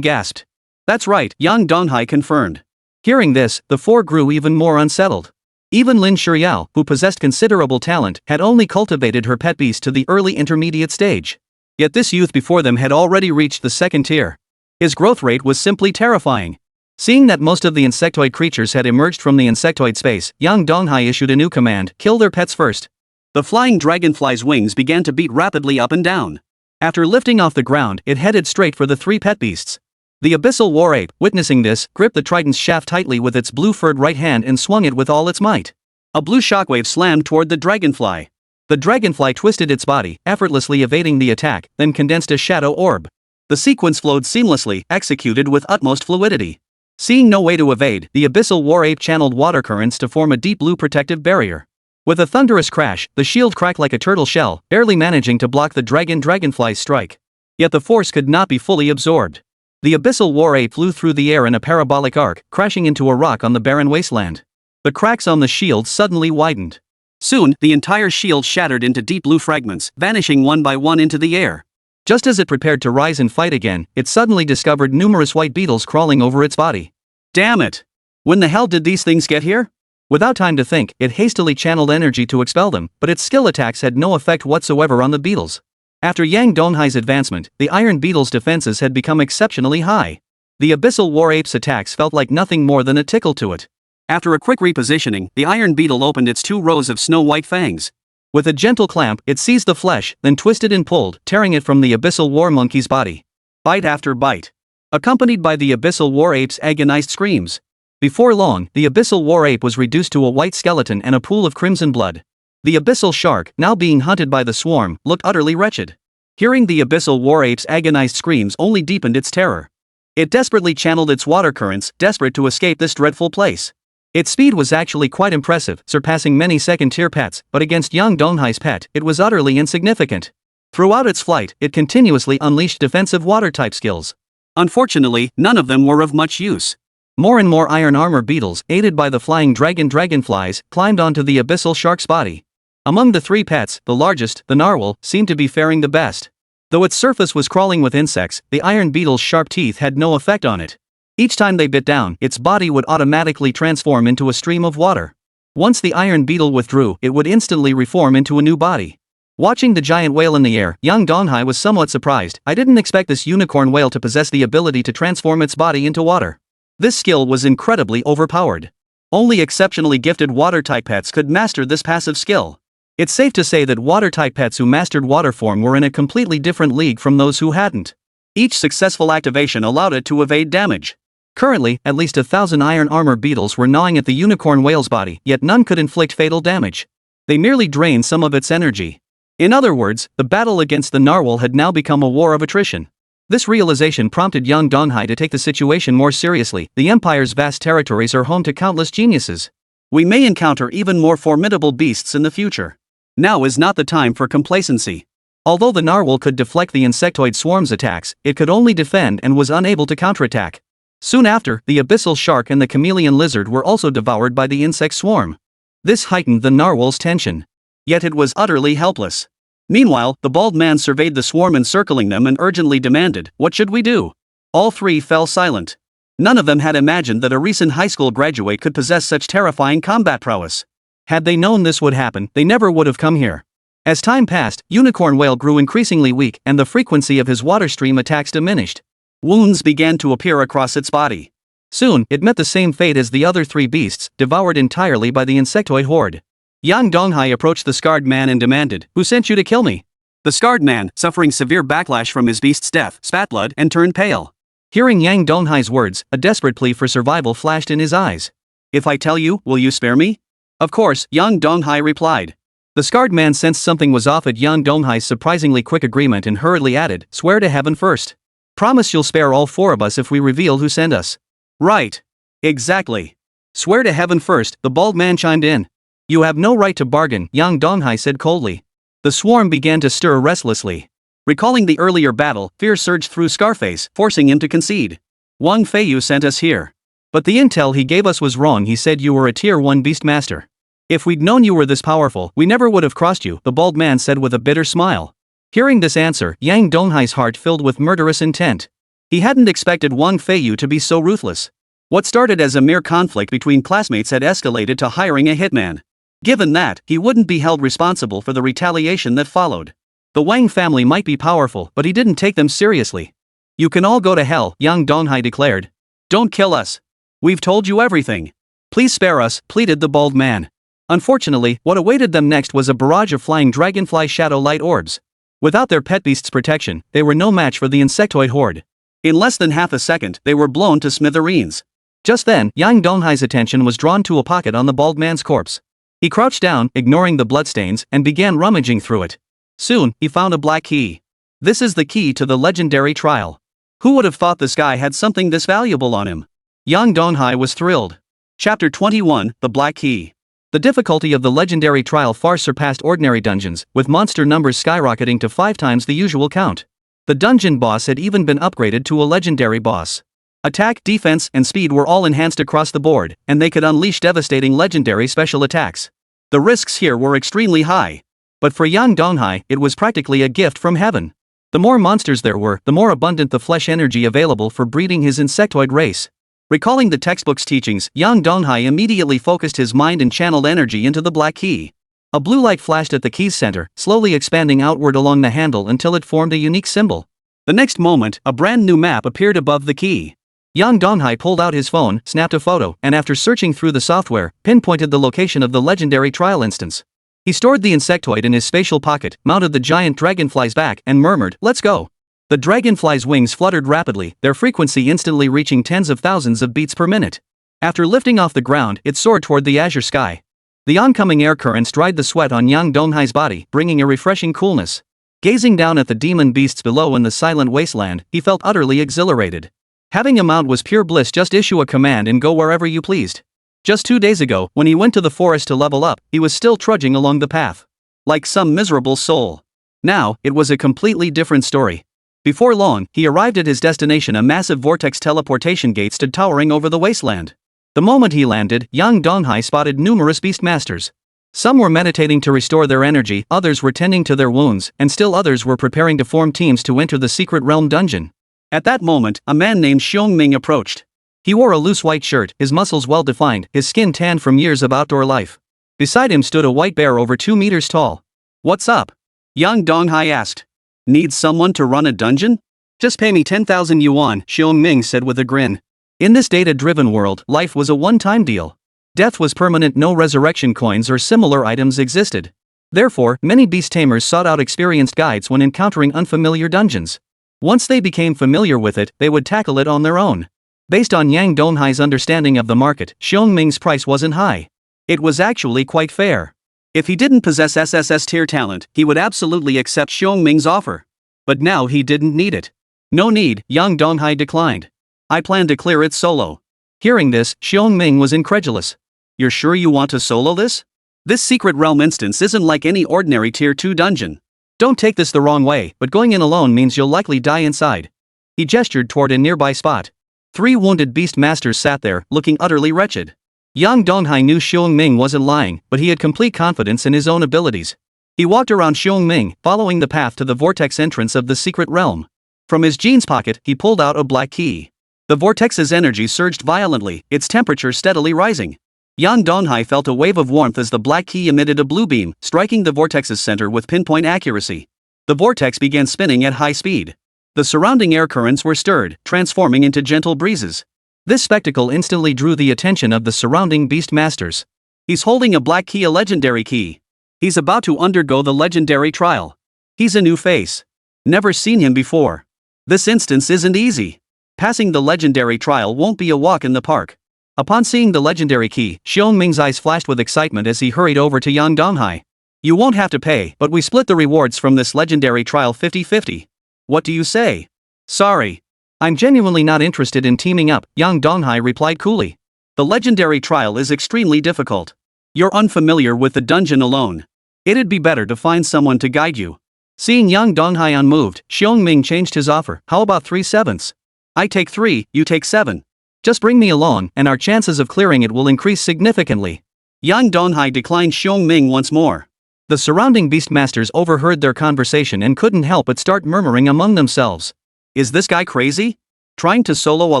gasped. "That's right," Yang Donghai confirmed. Hearing this, the 4 grew even more unsettled. Even Lin Shiryao, who possessed considerable talent, had only cultivated her pet beast to the early intermediate stage. Yet this youth before them had already reached the 2nd tier. His growth rate was simply terrifying. Seeing that most of the insectoid creatures had emerged from the insectoid space, Yang Donghai issued a new command: kill their pets first. The flying dragonfly's wings began to beat rapidly up and down. After lifting off the ground, it headed straight for the 3 pet beasts. The abyssal war ape, witnessing this, gripped the trident's shaft tightly with its blue-furred right hand and swung it with all its might. A blue shockwave slammed toward the dragonfly. The dragonfly twisted its body, effortlessly evading the attack, then condensed a shadow orb. The sequence flowed seamlessly, executed with utmost fluidity. Seeing no way to evade, the abyssal war ape channeled water currents to form a deep blue protective barrier. With a thunderous crash, the shield cracked like a turtle shell, barely managing to block the dragonfly's strike. Yet the force could not be fully absorbed. The abyssal war ape flew through the air in a parabolic arc, crashing into a rock on the barren wasteland. The cracks on the shield suddenly widened. Soon, the entire shield shattered into deep blue fragments, vanishing one by one into the air. Just as it prepared to rise and fight again, it suddenly discovered numerous white beetles crawling over its body. Damn it! When the hell did these things get here? Without time to think, it hastily channeled energy to expel them, but its skill attacks had no effect whatsoever on the beetles. After Yang Donghai's advancement, the iron beetle's defenses had become exceptionally high. The abyssal war ape's attacks felt like nothing more than a tickle to it. After a quick repositioning, the iron beetle opened its 2 rows of snow-white fangs. With a gentle clamp, it seized the flesh, then twisted and pulled, tearing it from the abyssal war monkey's body. Bite after bite, accompanied by the abyssal war ape's agonized screams. Before long, the abyssal war ape was reduced to a white skeleton and a pool of crimson blood. The abyssal shark, now being hunted by the swarm, looked utterly wretched. Hearing the abyssal war ape's agonized screams only deepened its terror. It desperately channeled its water currents, desperate to escape this dreadful place. Its speed was actually quite impressive, surpassing many second-tier pets, but against young Donghai's pet, it was utterly insignificant. Throughout its flight, it continuously unleashed defensive water-type skills. Unfortunately, none of them were of much use. More and more iron armor beetles, aided by the flying dragonflies, climbed onto the abyssal shark's body. Among the 3 pets, the largest, the narwhal, seemed to be faring the best. Though its surface was crawling with insects, the iron beetle's sharp teeth had no effect on it. Each time they bit down, its body would automatically transform into a stream of water. Once the iron beetle withdrew, it would instantly reform into a new body. Watching the giant whale in the air, young Donghai was somewhat surprised. I didn't expect this unicorn whale to possess the ability to transform its body into water. This skill was incredibly overpowered. Only exceptionally gifted water-type pets could master this passive skill. It's safe to say that water-type pets who mastered water form were in a completely different league from those who hadn't. Each successful activation allowed it to evade damage. Currently, at least 1,000 iron armor beetles were gnawing at the unicorn whale's body, yet none could inflict fatal damage. They merely drained some of its energy. In other words, the battle against the narwhal had now become a war of attrition. This realization prompted young Donghai to take the situation more seriously. The Empire's vast territories are home to countless geniuses. We may encounter even more formidable beasts in the future. Now is not the time for complacency. Although the narwhal could deflect the insectoid swarm's attacks, it could only defend and was unable to counterattack. Soon after, the abyssal shark and the chameleon lizard were also devoured by the insect swarm. This heightened the narwhal's tension. Yet it was utterly helpless. Meanwhile, the bald man surveyed the swarm encircling them and urgently demanded, "What should we do?" All 3 fell silent. None of them had imagined that a recent high school graduate could possess such terrifying combat prowess. Had they known this would happen, they never would have come here. As time passed, Unicorn Whale grew increasingly weak and the frequency of his water stream attacks diminished. Wounds began to appear across its body. Soon, it met the same fate as the other 3 beasts, devoured entirely by the insectoid horde. Yang Donghai approached the scarred man and demanded, "Who sent you to kill me?" The scarred man, suffering severe backlash from his beast's death, spat blood and turned pale. Hearing Yang Donghai's words, a desperate plea for survival flashed in his eyes. "If I tell you, will you spare me?" "Of course," Yang Donghai replied. The scarred man sensed something was off at Yang Donghai's surprisingly quick agreement and hurriedly added, "Swear to heaven first. Promise you'll spare all 4 of us if we reveal who sent us." "Right. Exactly. Swear to heaven first," the bald man chimed in. "You have no right to bargain," Yang Donghai said coldly. The swarm began to stir restlessly. Recalling the earlier battle, fear surged through Scarface, forcing him to concede. "Wang Feiyu sent us here. But the intel he gave us was wrong. He said you were a tier 1 beast master. If we'd known you were this powerful, we never would have crossed you," the bald man said with a bitter smile. Hearing this answer, Yang Donghai's heart filled with murderous intent. He hadn't expected Wang Feiyu to be so ruthless. What started as a mere conflict between classmates had escalated to hiring a hitman. Given that, he wouldn't be held responsible for the retaliation that followed. The Wang family might be powerful, but he didn't take them seriously. "You can all go to hell," Yang Donghai declared. "Don't kill us. We've told you everything. Please spare us," pleaded the bald man. Unfortunately, what awaited them next was a barrage of flying dragonfly shadow light orbs. Without their pet beast's protection, they were no match for the insectoid horde. In less than half a second, they were blown to smithereens. Just then, Yang Donghai's attention was drawn to a pocket on the bald man's corpse. He crouched down, ignoring the bloodstains, and began rummaging through it. Soon, he found a black key. "This is the key to the legendary trial. Who would have thought this guy had something this valuable on him?" Yang Donghai was thrilled. Chapter 21, The Black Key. The difficulty of the legendary trial far surpassed ordinary dungeons, with monster numbers skyrocketing to 5 times the usual count. The dungeon boss had even been upgraded to a legendary boss. Attack, defense, and speed were all enhanced across the board, and they could unleash devastating legendary special attacks. The risks here were extremely high. But for Yang Donghai, it was practically a gift from heaven. The more monsters there were, the more abundant the flesh energy available for breeding his insectoid race. Recalling the textbook's teachings, Yang Donghai immediately focused his mind and channeled energy into the black key. A blue light flashed at the key's center, slowly expanding outward along the handle until it formed a unique symbol. The next moment, a brand new map appeared above the key. Yang Donghai pulled out his phone, snapped a photo, and after searching through the software, pinpointed the location of the legendary trial instance. He stored the insectoid in his spatial pocket, mounted the giant dragonfly's back, and murmured, "Let's go." The dragonfly's wings fluttered rapidly, their frequency instantly reaching tens of thousands of beats per minute. After lifting off the ground, it soared toward the azure sky. The oncoming air currents dried the sweat on Yang Donghai's body, bringing a refreshing coolness. Gazing down at the demon beasts below in the silent wasteland, he felt utterly exhilarated. Having a mount was pure bliss. Just issue a command and go wherever you pleased. Just 2 days ago, when he went to the forest to level up, he was still trudging along the path. Like some miserable soul. Now, it was a completely different story. Before long, he arrived at his destination. A massive vortex teleportation gate stood towering over the wasteland. The moment he landed, Yang Donghai spotted numerous beastmasters. Some were meditating to restore their energy, others were tending to their wounds, and still others were preparing to form teams to enter the secret realm dungeon. At that moment, a man named Xiongming approached. He wore a loose white shirt, his muscles well defined, his skin tanned from years of outdoor life. Beside him stood a white bear over 2 meters tall. "What's up?" Yang Donghai asked. "Need someone to run a dungeon?" "Just pay me 10,000 yuan, Xiongming said with a grin. In this data-driven world, life was a one-time deal. Death was permanent. No resurrection coins or similar items existed. Therefore, many beast tamers sought out experienced guides when encountering unfamiliar dungeons. Once they became familiar with it, they would tackle it on their own. Based on Yang Donghai's understanding of the market, Xiongming's price wasn't high. It was actually quite fair. If he didn't possess SSS-tier talent, he would absolutely accept Xiongming's offer. But now he didn't need it. "No need," Yang Donghai declined. "I plan to clear it solo." Hearing this, Xiongming was incredulous. "You're sure you want to solo this? This secret realm instance isn't like any ordinary tier 2 dungeon. Don't take this the wrong way, but going in alone means you'll likely die inside." He gestured toward a nearby spot. 3 wounded beast masters sat there, looking utterly wretched. Yang Donghai knew Xiongming wasn't lying, but he had complete confidence in his own abilities. He walked around Xiongming, following the path to the vortex entrance of the secret realm. From his jeans pocket, he pulled out a black key. The vortex's energy surged violently, its temperature steadily rising. Yang Donghai felt a wave of warmth as the black key emitted a blue beam, striking the vortex's center with pinpoint accuracy. The vortex began spinning at high speed. The surrounding air currents were stirred, transforming into gentle breezes. This spectacle instantly drew the attention of the surrounding beast masters. "He's holding a black key, a legendary key. He's about to undergo the legendary trial. He's a new face. Never seen him before. This instance isn't easy. Passing the legendary trial won't be a walk in the park." Upon seeing the legendary key, Xiongming's eyes flashed with excitement as he hurried over to Yang Donghai. "You won't have to pay, but we split the rewards from this legendary trial 50-50. What do you say?" "Sorry. I'm genuinely not interested in teaming up," Yang Donghai replied coolly. "The legendary trial is extremely difficult. You're unfamiliar with the dungeon alone. It'd be better to find someone to guide you." Seeing Yang Donghai unmoved, Xiongming changed his offer. "How about 3/7? I take 3, you take 7. Just bring me along, and our chances of clearing it will increase significantly." Yang Donghai declined Xiongming once more. The surrounding beastmasters overheard their conversation and couldn't help but start murmuring among themselves. "Is this guy crazy? Trying to solo a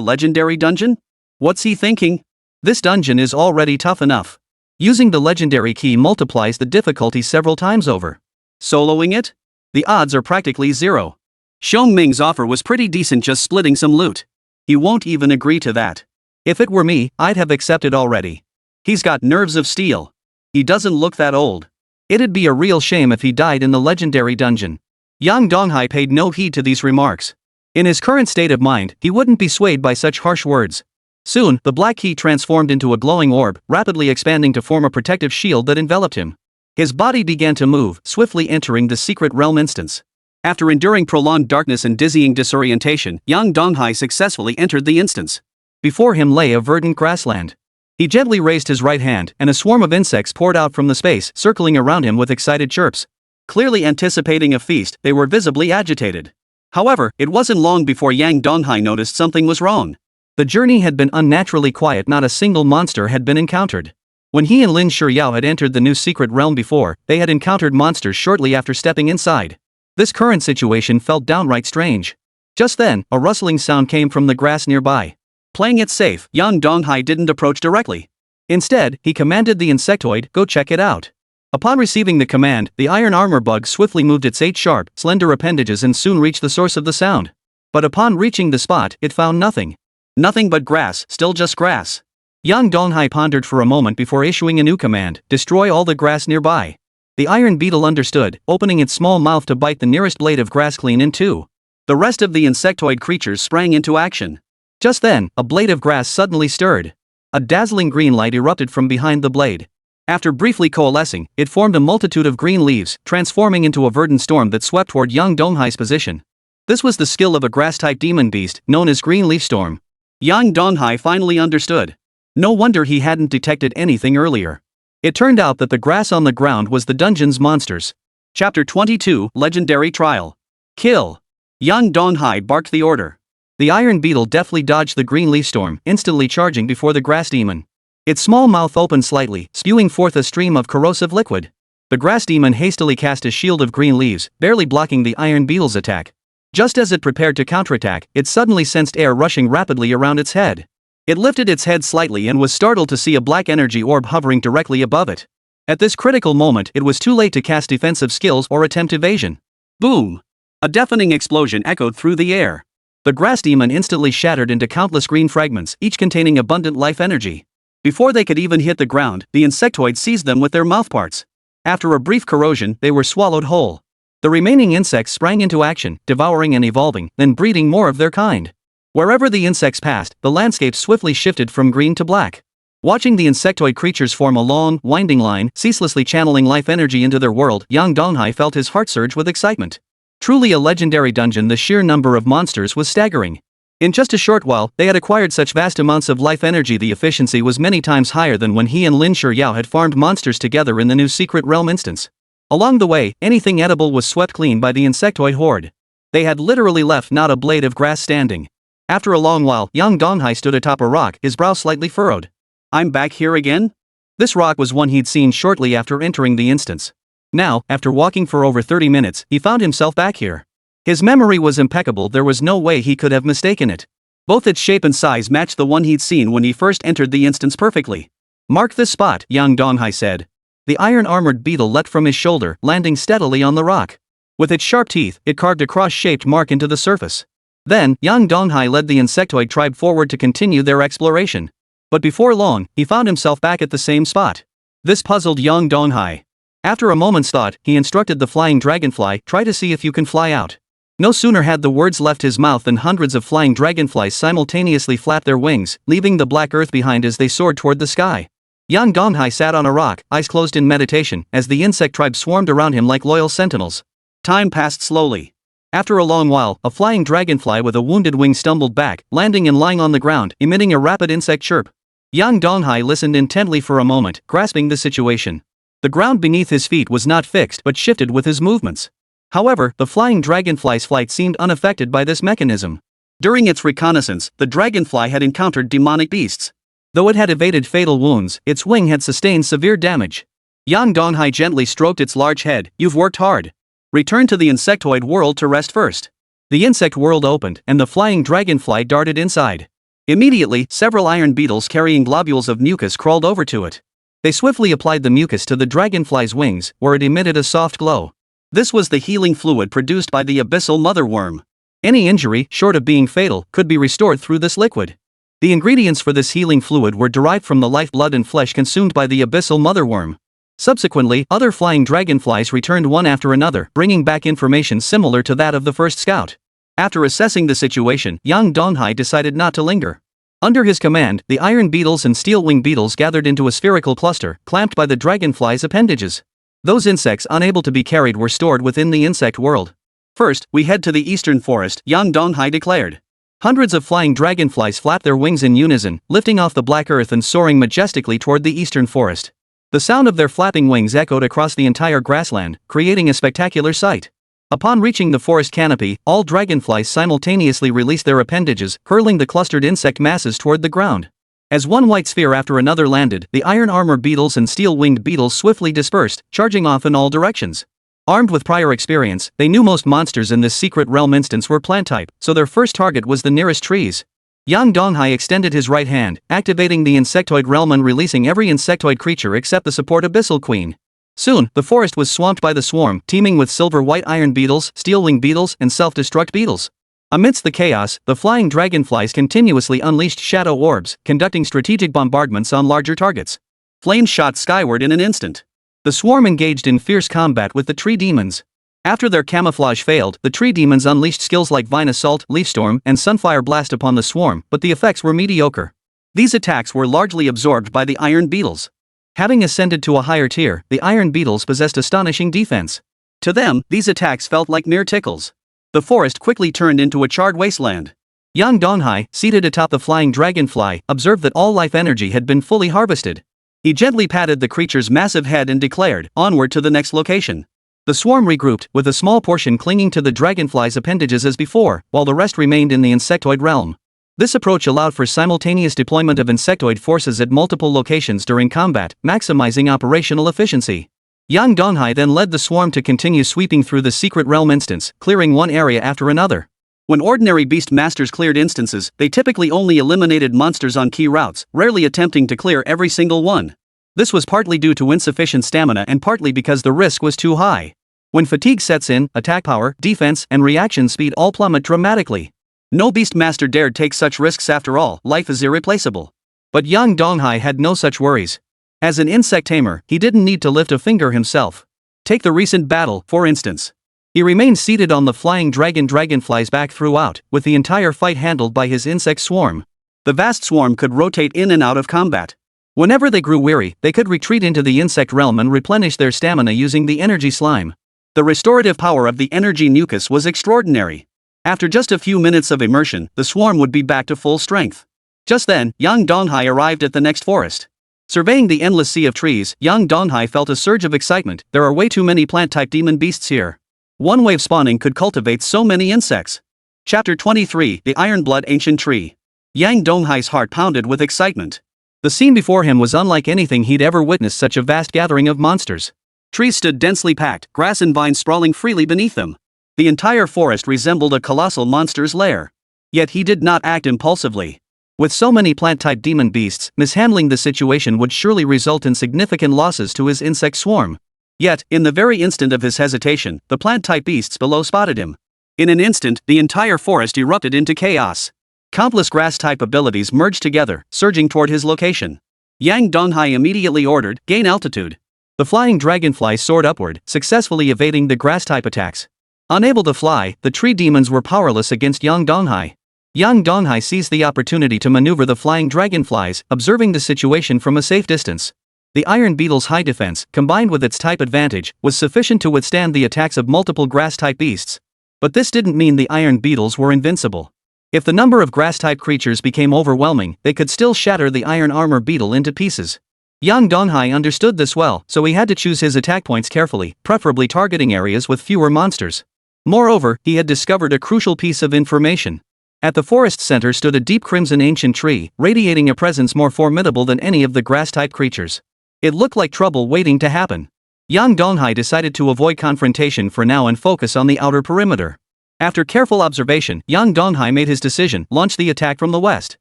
legendary dungeon? What's he thinking? This dungeon is already tough enough. Using the legendary key multiplies the difficulty several times over. Soloing it? The odds are practically zero." Xiongming's offer was pretty decent, just splitting some loot. He won't even agree to that. If it were me, I'd have accepted already. He's got nerves of steel. He doesn't look that old. It'd be a real shame if he died in the legendary dungeon. Yang Donghai paid no heed to these remarks. In his current state of mind, he wouldn't be swayed by such harsh words. Soon, the black key transformed into a glowing orb, rapidly expanding to form a protective shield that enveloped him. His body began to move, swiftly entering the secret realm instance. After enduring prolonged darkness and dizzying disorientation, Yang Donghai successfully entered the instance. Before him lay a verdant grassland. He gently raised his right hand, and a swarm of insects poured out from the space, circling around him with excited chirps. Clearly anticipating a feast, they were visibly agitated. However, it wasn't long before Yang Donghai noticed something was wrong. The journey had been unnaturally quiet. Not a single monster had been encountered. When he and Lin Shiryao had entered the new secret realm before, they had encountered monsters shortly after stepping inside. This current situation felt downright strange. Just then, a rustling sound came from the grass nearby. Playing it safe, Yang Donghai didn't approach directly. Instead, he commanded the insectoid, "Go check it out." Upon receiving the command, the iron armor bug swiftly moved its 8 sharp, slender appendages and soon reached the source of the sound. But upon reaching the spot, it found nothing. Nothing but grass, still just grass. Yang Donghai pondered for a moment before issuing a new command: "Destroy all the grass nearby." The iron beetle understood, opening its small mouth to bite the nearest blade of grass clean in two. The rest of the insectoid creatures sprang into action. Just then, a blade of grass suddenly stirred. A dazzling green light erupted from behind the blade. After briefly coalescing, it formed a multitude of green leaves, transforming into a verdant storm that swept toward Yang Donghai's position. This was the skill of a grass-type demon beast, known as Green Leaf Storm. Yang Donghai finally understood. No wonder he hadn't detected anything earlier. It turned out that the grass on the ground was the dungeon's monsters. Chapter 22, Legendary Trial. Kill. Yang Donghai barked the order. The iron beetle deftly dodged the green leaf storm, instantly charging before the grass demon. Its small mouth opened slightly, spewing forth a stream of corrosive liquid. The grass demon hastily cast a shield of green leaves, barely blocking the iron beetle's attack. Just as it prepared to counterattack, it suddenly sensed air rushing rapidly around its head. It lifted its head slightly and was startled to see a black energy orb hovering directly above it. At this critical moment, it was too late to cast defensive skills or attempt evasion. Boom! A deafening explosion echoed through the air. The grass demon instantly shattered into countless green fragments, each containing abundant life energy. Before they could even hit the ground, the insectoid seized them with their mouthparts. After a brief corrosion, they were swallowed whole. The remaining insects sprang into action, devouring and evolving, then breeding more of their kind. Wherever the insects passed, the landscape swiftly shifted from green to black. Watching the insectoid creatures form a long, winding line, ceaselessly channeling life energy into their world, Yang Donghai felt his heart surge with excitement. Truly a legendary dungeon, the sheer number of monsters was staggering. In just a short while, they had acquired such vast amounts of life energy the efficiency was many times higher than when he and Lin Shiryao had farmed monsters together in the new secret realm instance. Along the way, anything edible was swept clean by the insectoid horde. They had literally left not a blade of grass standing. After a long while, Yang Donghai stood atop a rock, his brow slightly furrowed. "I'm back here again?" This rock was one he'd seen shortly after entering the instance. Now, after walking for over 30 minutes, he found himself back here. His memory was impeccable, there was no way he could have mistaken it. Both its shape and size matched the one he'd seen when he first entered the instance perfectly. "Mark this spot," Yang Donghai said. The iron-armored beetle leapt from his shoulder, landing steadily on the rock. With its sharp teeth, it carved a cross-shaped mark into the surface. Then, Yang Donghai led the insectoid tribe forward to continue their exploration. But before long, he found himself back at the same spot. This puzzled Yang Donghai. After a moment's thought, he instructed the flying dragonfly, "Try to see if you can fly out." No sooner had the words left his mouth than hundreds of flying dragonflies simultaneously flapped their wings, leaving the black earth behind as they soared toward the sky. Yang Donghai sat on a rock, eyes closed in meditation, as the insect tribe swarmed around him like loyal sentinels. Time passed slowly. After a long while, a flying dragonfly with a wounded wing stumbled back, landing and lying on the ground, emitting a rapid insect chirp. Yang Donghai listened intently for a moment, grasping the situation. The ground beneath his feet was not fixed but shifted with his movements. However, the flying dragonfly's flight seemed unaffected by this mechanism. During its reconnaissance, the dragonfly had encountered demonic beasts. Though it had evaded fatal wounds, its wing had sustained severe damage. Yang Donghai gently stroked its large head. "You've worked hard. Return to the insectoid world to rest first." The insect world opened, and the flying dragonfly darted inside. Immediately, several iron beetles carrying globules of mucus crawled over to it. They swiftly applied the mucus to the dragonfly's wings, where it emitted a soft glow. This was the healing fluid produced by the Abyssal Mother worm. Any injury, short of being fatal, could be restored through this liquid. The ingredients for this healing fluid were derived from the lifeblood and flesh consumed by the Abyssal Mother worm. Subsequently, other flying dragonflies returned one after another, bringing back information similar to that of the first scout. After assessing the situation, Yang Donghai decided not to linger. Under his command, the iron beetles and steel-wing beetles gathered into a spherical cluster, clamped by the dragonfly's appendages. Those insects unable to be carried were stored within the insect world. "First, we head to the eastern forest," Yang Donghai declared. Hundreds of flying dragonflies flapped their wings in unison, lifting off the black earth and soaring majestically toward the eastern forest. The sound of their flapping wings echoed across the entire grassland, creating a spectacular sight. Upon reaching the forest canopy, all dragonflies simultaneously released their appendages, hurling the clustered insect masses toward the ground. As one white sphere after another landed, the iron armor beetles and steel-winged beetles swiftly dispersed, charging off in all directions. Armed with prior experience, they knew most monsters in this secret realm instance were plant type, so their first target was the nearest trees. Yang Donghai extended his right hand, activating the insectoid realm and releasing every insectoid creature except the support Abyssal Queen. Soon, the forest was swamped by the swarm, teeming with silver-white iron beetles, steel-wing beetles, and self-destruct beetles. Amidst the chaos, the flying dragonflies continuously unleashed shadow orbs, conducting strategic bombardments on larger targets. Flames shot skyward in an instant. The swarm engaged in fierce combat with the tree demons. After their camouflage failed, the tree demons unleashed skills like Vine Assault, Leaf Storm, and Sunfire Blast upon the swarm, but the effects were mediocre. These attacks were largely absorbed by the iron beetles. Having ascended to a higher tier, the iron beetles possessed astonishing defense. To them, these attacks felt like mere tickles. The forest quickly turned into a charred wasteland. Yang Donghai, seated atop the flying dragonfly, observed that all life energy had been fully harvested. He gently patted the creature's massive head and declared, "Onward to the next location." The swarm regrouped, with a small portion clinging to the dragonfly's appendages as before, while the rest remained in the insectoid realm. This approach allowed for simultaneous deployment of insectoid forces at multiple locations during combat, maximizing operational efficiency. Yang Donghai then led the swarm to continue sweeping through the secret realm instance, clearing one area after another. When ordinary beast masters cleared instances, they typically only eliminated monsters on key routes, rarely attempting to clear every single one. This was partly due to insufficient stamina and partly because the risk was too high. When fatigue sets in, attack power, defense, and reaction speed all plummet dramatically. No beastmaster dared take such risks after all, life is irreplaceable. But Yang Donghai had no such worries. As an insect tamer, he didn't need to lift a finger himself. Take the recent battle, for instance. He remained seated on the flying dragonfly's back throughout, with the entire fight handled by his insect swarm. The vast swarm could rotate in and out of combat. Whenever they grew weary, they could retreat into the insect realm and replenish their stamina using the energy slime. The restorative power of the energy mucus was extraordinary. After just a few minutes of immersion, the swarm would be back to full strength. Just then, Yang Donghai arrived at the next forest. Surveying the endless sea of trees, Yang Donghai felt a surge of excitement. There are way too many plant-type demon beasts here. One wave spawning could cultivate so many insects. Chapter 23, The Ironblood Ancient Tree. Yang Donghai's heart pounded with excitement. The scene before him was unlike anything he'd ever witnessed, such a vast gathering of monsters. Trees stood densely packed, grass and vines sprawling freely beneath them. The entire forest resembled a colossal monster's lair. Yet he did not act impulsively. With so many plant-type demon beasts, mishandling the situation would surely result in significant losses to his insect swarm. Yet, in the very instant of his hesitation, the plant-type beasts below spotted him. In an instant, the entire forest erupted into chaos. Countless grass-type abilities merged together, surging toward his location. Yang Donghai immediately ordered, "Gain altitude." The flying dragonfly soared upward, successfully evading the grass-type attacks. Unable to fly, the tree demons were powerless against Yang Donghai. Yang Donghai seized the opportunity to maneuver the flying dragonflies, observing the situation from a safe distance. The iron beetle's high defense, combined with its type advantage, was sufficient to withstand the attacks of multiple grass-type beasts. But this didn't mean the iron beetles were invincible. If the number of grass-type creatures became overwhelming, they could still shatter the iron armor beetle into pieces. Yang Donghai understood this well, so he had to choose his attack points carefully, preferably targeting areas with fewer monsters. Moreover, he had discovered a crucial piece of information. At the forest center stood a deep crimson ancient tree, radiating a presence more formidable than any of the grass-type creatures. It looked like trouble waiting to happen. Yang Donghai decided to avoid confrontation for now and focus on the outer perimeter. After careful observation, Yang Donghai made his decision, launched the attack from the west.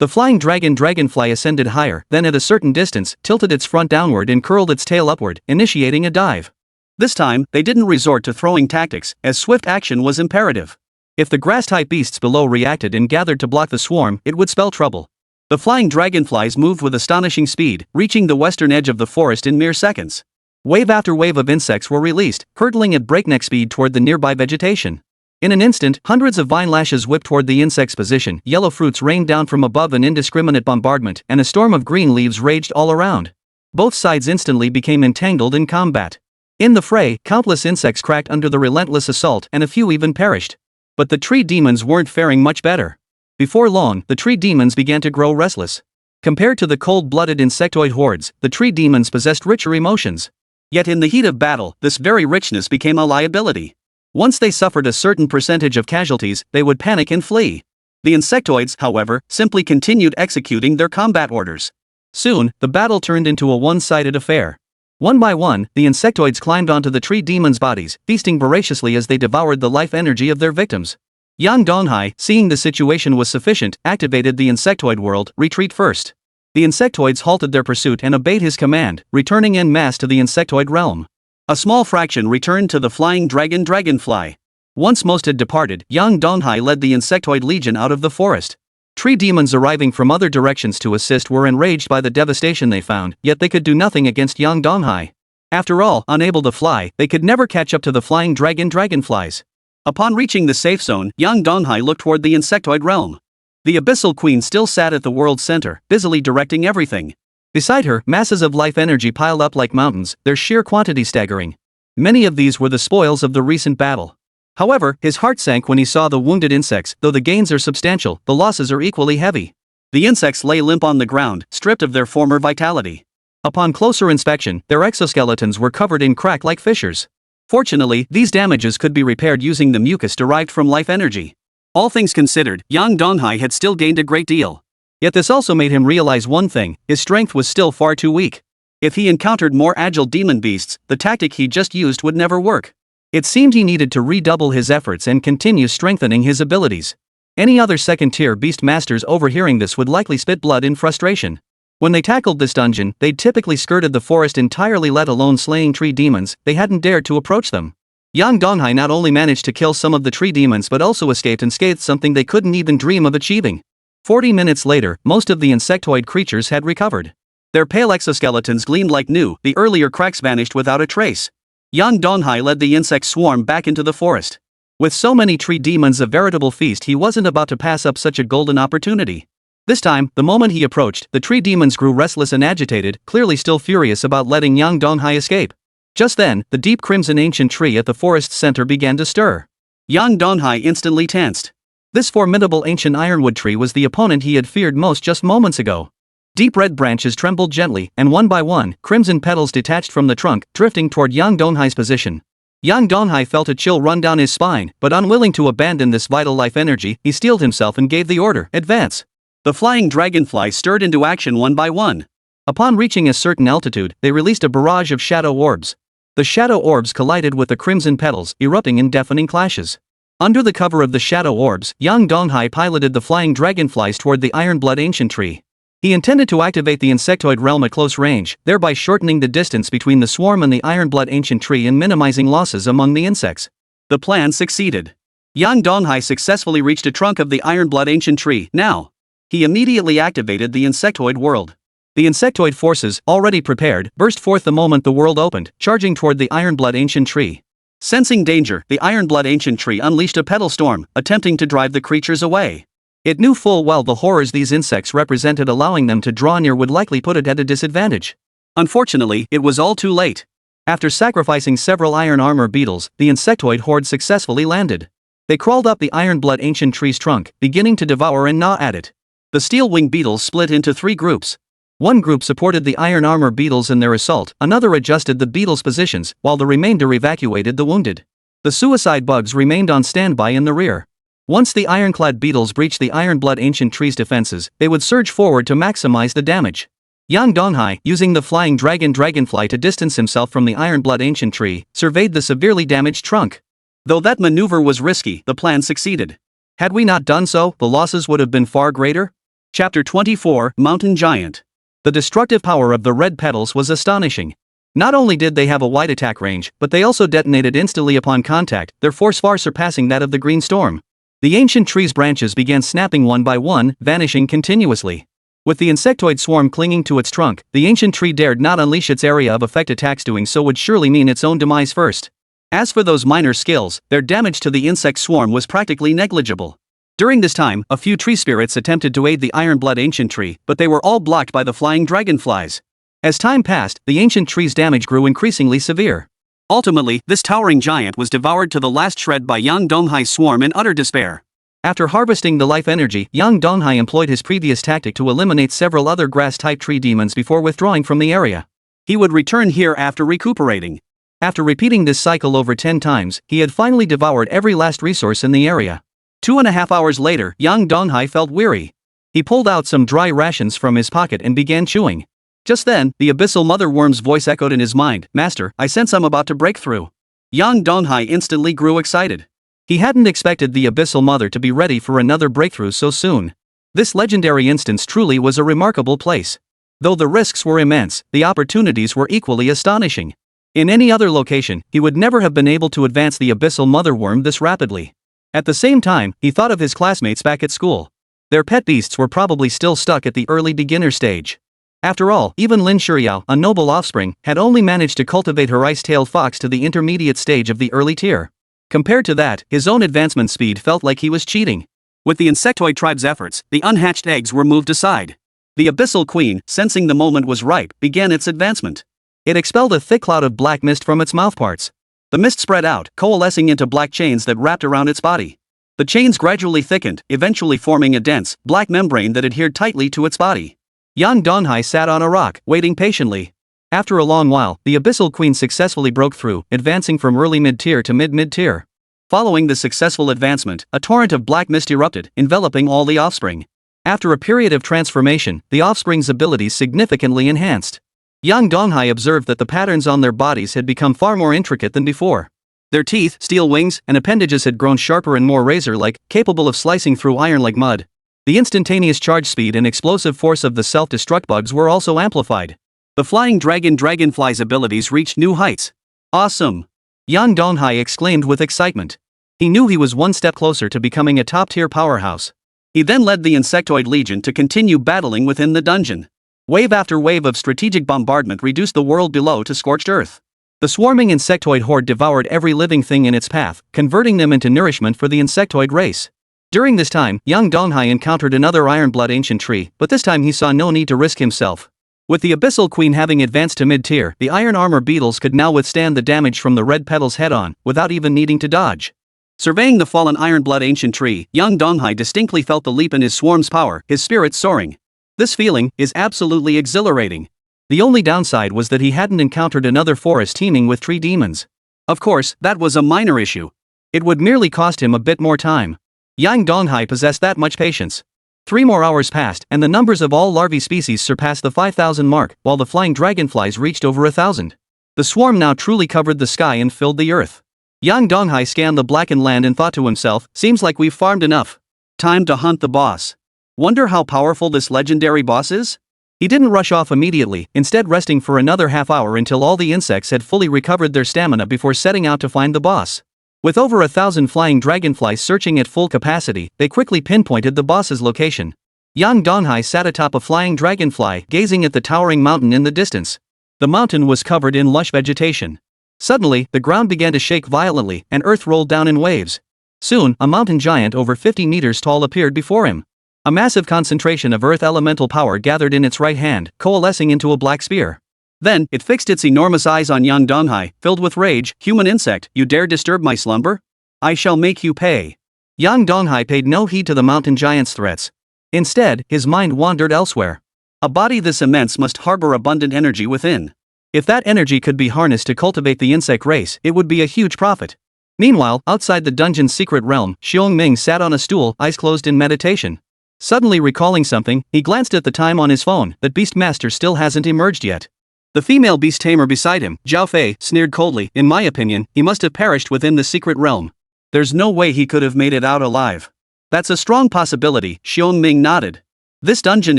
The flying dragonfly ascended higher, then at a certain distance, tilted its front downward and curled its tail upward, initiating a dive. This time, they didn't resort to throwing tactics, as swift action was imperative. If the grass-type beasts below reacted and gathered to block the swarm, it would spell trouble. The flying dragonflies moved with astonishing speed, reaching the western edge of the forest in mere seconds. Wave after wave of insects were released, hurtling at breakneck speed toward the nearby vegetation. In an instant, hundreds of vine lashes whipped toward the insect's position, yellow fruits rained down from above in indiscriminate bombardment, and a storm of green leaves raged all around. Both sides instantly became entangled in combat. In the fray, countless insects cracked under the relentless assault, and a few even perished. But the tree demons weren't faring much better. Before long, the tree demons began to grow restless. Compared to the cold-blooded insectoid hordes, the tree demons possessed richer emotions. Yet in the heat of battle, this very richness became a liability. Once they suffered a certain percentage of casualties, they would panic and flee. The insectoids, however, simply continued executing their combat orders. Soon, the battle turned into a one-sided affair. One by one, the insectoids climbed onto the tree demons' bodies, feasting voraciously as they devoured the life energy of their victims. Yang Donghai, seeing the situation was sufficient, activated the insectoid world, retreat first. The insectoids halted their pursuit and obeyed his command, returning en masse to the insectoid realm. A small fraction returned to the flying dragonfly. Once most had departed, Yang Donghai led the insectoid legion out of the forest. Tree demons arriving from other directions to assist were enraged by the devastation they found, yet they could do nothing against Yang Donghai. After all, unable to fly, they could never catch up to the flying dragonflies. Upon reaching the safe zone, Yang Donghai looked toward the insectoid realm. The Abyssal Queen still sat at the world's center, busily directing everything. Beside her, masses of life energy piled up like mountains, their sheer quantity staggering. Many of these were the spoils of the recent battle. However, his heart sank when he saw the wounded insects. Though the gains are substantial, the losses are equally heavy. The insects lay limp on the ground, stripped of their former vitality. Upon closer inspection, their exoskeletons were covered in crack like fissures. Fortunately, these damages could be repaired using the mucus derived from life energy. All things considered, Yang Donghai had still gained a great deal. Yet this also made him realize one thing: his strength was still far too weak. If he encountered more agile demon beasts, the tactic he just used would never work. It seemed he needed to redouble his efforts and continue strengthening his abilities. Any other second-tier beast masters overhearing this would likely spit blood in frustration. When they tackled this dungeon, they'd typically skirted the forest entirely, let alone slaying tree demons. They hadn't dared to approach them. Yang Donghai not only managed to kill some of the tree demons but also escaped unscathed, something they couldn't even dream of achieving. 40 minutes later, most of the insectoid creatures had recovered. Their pale exoskeletons gleamed like new, the earlier cracks vanished without a trace. Yang Donghai led the insect swarm back into the forest. With so many tree demons a veritable feast, he wasn't about to pass up such a golden opportunity. This time, the moment he approached, the tree demons grew restless and agitated, clearly still furious about letting Yang Donghai escape. Just then, the deep crimson ancient tree at the forest's center began to stir. Yang Donghai instantly tensed. This formidable ancient ironwood tree was the opponent he had feared most just moments ago. Deep red branches trembled gently, and one by one, crimson petals detached from the trunk, drifting toward Yang Donghai's position. Yang Donghai felt a chill run down his spine, but unwilling to abandon this vital life energy, he steeled himself and gave the order, "Advance." The flying dragonflies stirred into action one by one. Upon reaching a certain altitude, they released a barrage of shadow orbs. The shadow orbs collided with the crimson petals, erupting in deafening clashes. Under the cover of the shadow orbs, Yang Donghai piloted the flying dragonflies toward the Ironblood ancient tree. He intended to activate the insectoid realm at close range, thereby shortening the distance between the swarm and the Ironblood ancient tree and minimizing losses among the insects. The plan succeeded. Yang Donghai successfully reached a trunk of the Ironblood ancient tree. Now, he immediately activated the insectoid world. The insectoid forces, already prepared, burst forth the moment the world opened, charging toward the Ironblood ancient tree. Sensing danger, the Ironblood ancient tree unleashed a petal storm, attempting to drive the creatures away. It knew full well the horrors these insects represented. Allowing them to draw near would likely put it at a disadvantage. Unfortunately, it was all too late. After sacrificing several iron armor beetles, the insectoid horde successfully landed. They crawled up the Ironblood ancient tree's trunk, beginning to devour and gnaw at it. The steel-wing beetles split into 3 groups. One group supported the iron armor beetles in their assault, another adjusted the beetles' positions, while the remainder evacuated the wounded. The suicide bugs remained on standby in the rear. Once the ironclad beetles breached the Ironblood ancient tree's defenses, they would surge forward to maximize the damage. Yang Donghai, using the flying dragonfly to distance himself from the Ironblood ancient tree, surveyed the severely damaged trunk. Though that maneuver was risky, the plan succeeded. Had we not done so, the losses would have been far greater. Chapter 24, Mountain Giant. The destructive power of the red petals was astonishing. Not only did they have a wide attack range, but they also detonated instantly upon contact, their force far surpassing that of the green storm. The ancient tree's branches began snapping one by one, vanishing continuously. With the insectoid swarm clinging to its trunk, the ancient tree dared not unleash its area of effect attacks. Doing so would surely mean its own demise first. As for those minor skills, their damage to the insect swarm was practically negligible. During this time, a few tree spirits attempted to aid the Ironblood ancient tree, but they were all blocked by the flying dragonflies. As time passed, the ancient tree's damage grew increasingly severe. Ultimately, this towering giant was devoured to the last shred by Yang Donghai's swarm in utter despair. After harvesting the life energy, Yang Donghai employed his previous tactic to eliminate several other grass-type tree demons before withdrawing from the area. He would return here after recuperating. After repeating this cycle over 10 times, he had finally devoured every last resource in the area. 2.5 hours later, young Donghai felt weary. He pulled out some dry rations from his pocket and began chewing. Just then, the Abyssal Mother Worm's voice echoed in his mind, "Master, I sense I'm about to break through." Young Donghai instantly grew excited. He hadn't expected the Abyssal Mother to be ready for another breakthrough so soon. This legendary instance truly was a remarkable place. Though the risks were immense, the opportunities were equally astonishing. In any other location, he would never have been able to advance the Abyssal Mother Worm this rapidly. At the same time, he thought of his classmates back at school. Their pet beasts were probably still stuck at the early beginner stage. After all, even Lin Shiryao, a noble offspring, had only managed to cultivate her ice-tailed fox to the intermediate stage of the early tier. Compared to that, his own advancement speed felt like he was cheating. With the insectoid tribe's efforts, the unhatched eggs were moved aside. The Abyssal Queen, sensing the moment was ripe, began its advancement. It expelled a thick cloud of black mist from its mouthparts. The mist spread out, coalescing into black chains that wrapped around its body. The chains gradually thickened, eventually forming a dense, black membrane that adhered tightly to its body. Young Donghai sat on a rock, waiting patiently. After a long while, the Abyssal Queen successfully broke through, advancing from early mid-tier to mid-mid-tier. Following the successful advancement, a torrent of black mist erupted, enveloping all the offspring. After a period of transformation, the offspring's abilities significantly enhanced. Young Donghai observed that the patterns on their bodies had become far more intricate than before. Their teeth, steel wings, and appendages had grown sharper and more razor-like, capable of slicing through iron like mud. The instantaneous charge speed and explosive force of the self-destruct bugs were also amplified. The flying dragonfly's abilities reached new heights. Awesome! Young Donghai exclaimed with excitement. He knew he was one step closer to becoming a top-tier powerhouse. He then led the Insectoid Legion to continue battling within the dungeon. Wave after wave of strategic bombardment reduced the world below to scorched earth. The swarming insectoid horde devoured every living thing in its path, converting them into nourishment for the insectoid race. During this time, young Donghai encountered another iron-blood ancient tree, but this time he saw no need to risk himself. With the Abyssal Queen having advanced to mid-tier, the iron armor beetles could now withstand the damage from the red petals head-on, without even needing to dodge. Surveying the fallen iron-blood ancient tree, young Donghai distinctly felt the leap in his swarm's power, his spirits soaring. This feeling is absolutely exhilarating. The only downside was that he hadn't encountered another forest teeming with tree demons. Of course, that was a minor issue. It would merely cost him a bit more time. Young Donghai possessed that much patience. 3 more hours passed, and the numbers of all larvae species surpassed the 5,000 mark, while the flying dragonflies reached over 1,000. The swarm now truly covered the sky and filled the earth. Young Donghai scanned the blackened land and thought to himself, "Seems like we've farmed enough. Time to hunt the boss. Wonder how powerful this legendary boss is?" He didn't rush off immediately, instead resting for another half hour until all the insects had fully recovered their stamina before setting out to find the boss. With over 1,000 flying dragonflies searching at full capacity, they quickly pinpointed the boss's location. Young Donghai sat atop a flying dragonfly, gazing at the towering mountain in the distance. The mountain was covered in lush vegetation. Suddenly, the ground began to shake violently, and earth rolled down in waves. Soon, a mountain giant over 50 meters tall appeared before him. A massive concentration of earth elemental power gathered in its right hand, coalescing into a black spear. Then, it fixed its enormous eyes on young Donghai, filled with rage. "Human insect, you dare disturb my slumber? I shall make you pay." Young Donghai paid no heed to the mountain giant's threats. Instead, his mind wandered elsewhere. A body this immense must harbor abundant energy within. If that energy could be harnessed to cultivate the insect race, it would be a huge profit. Meanwhile, outside the dungeon's secret realm, Xiongming sat on a stool, eyes closed in meditation. Suddenly recalling something, he glanced at the time on his phone. That beastmaster still hasn't emerged yet. The female beast tamer beside him, Zhao Fei, sneered coldly. "In my opinion, he must have perished within the secret realm. There's no way he could have made it out alive." "That's a strong possibility," Xiongming nodded. This dungeon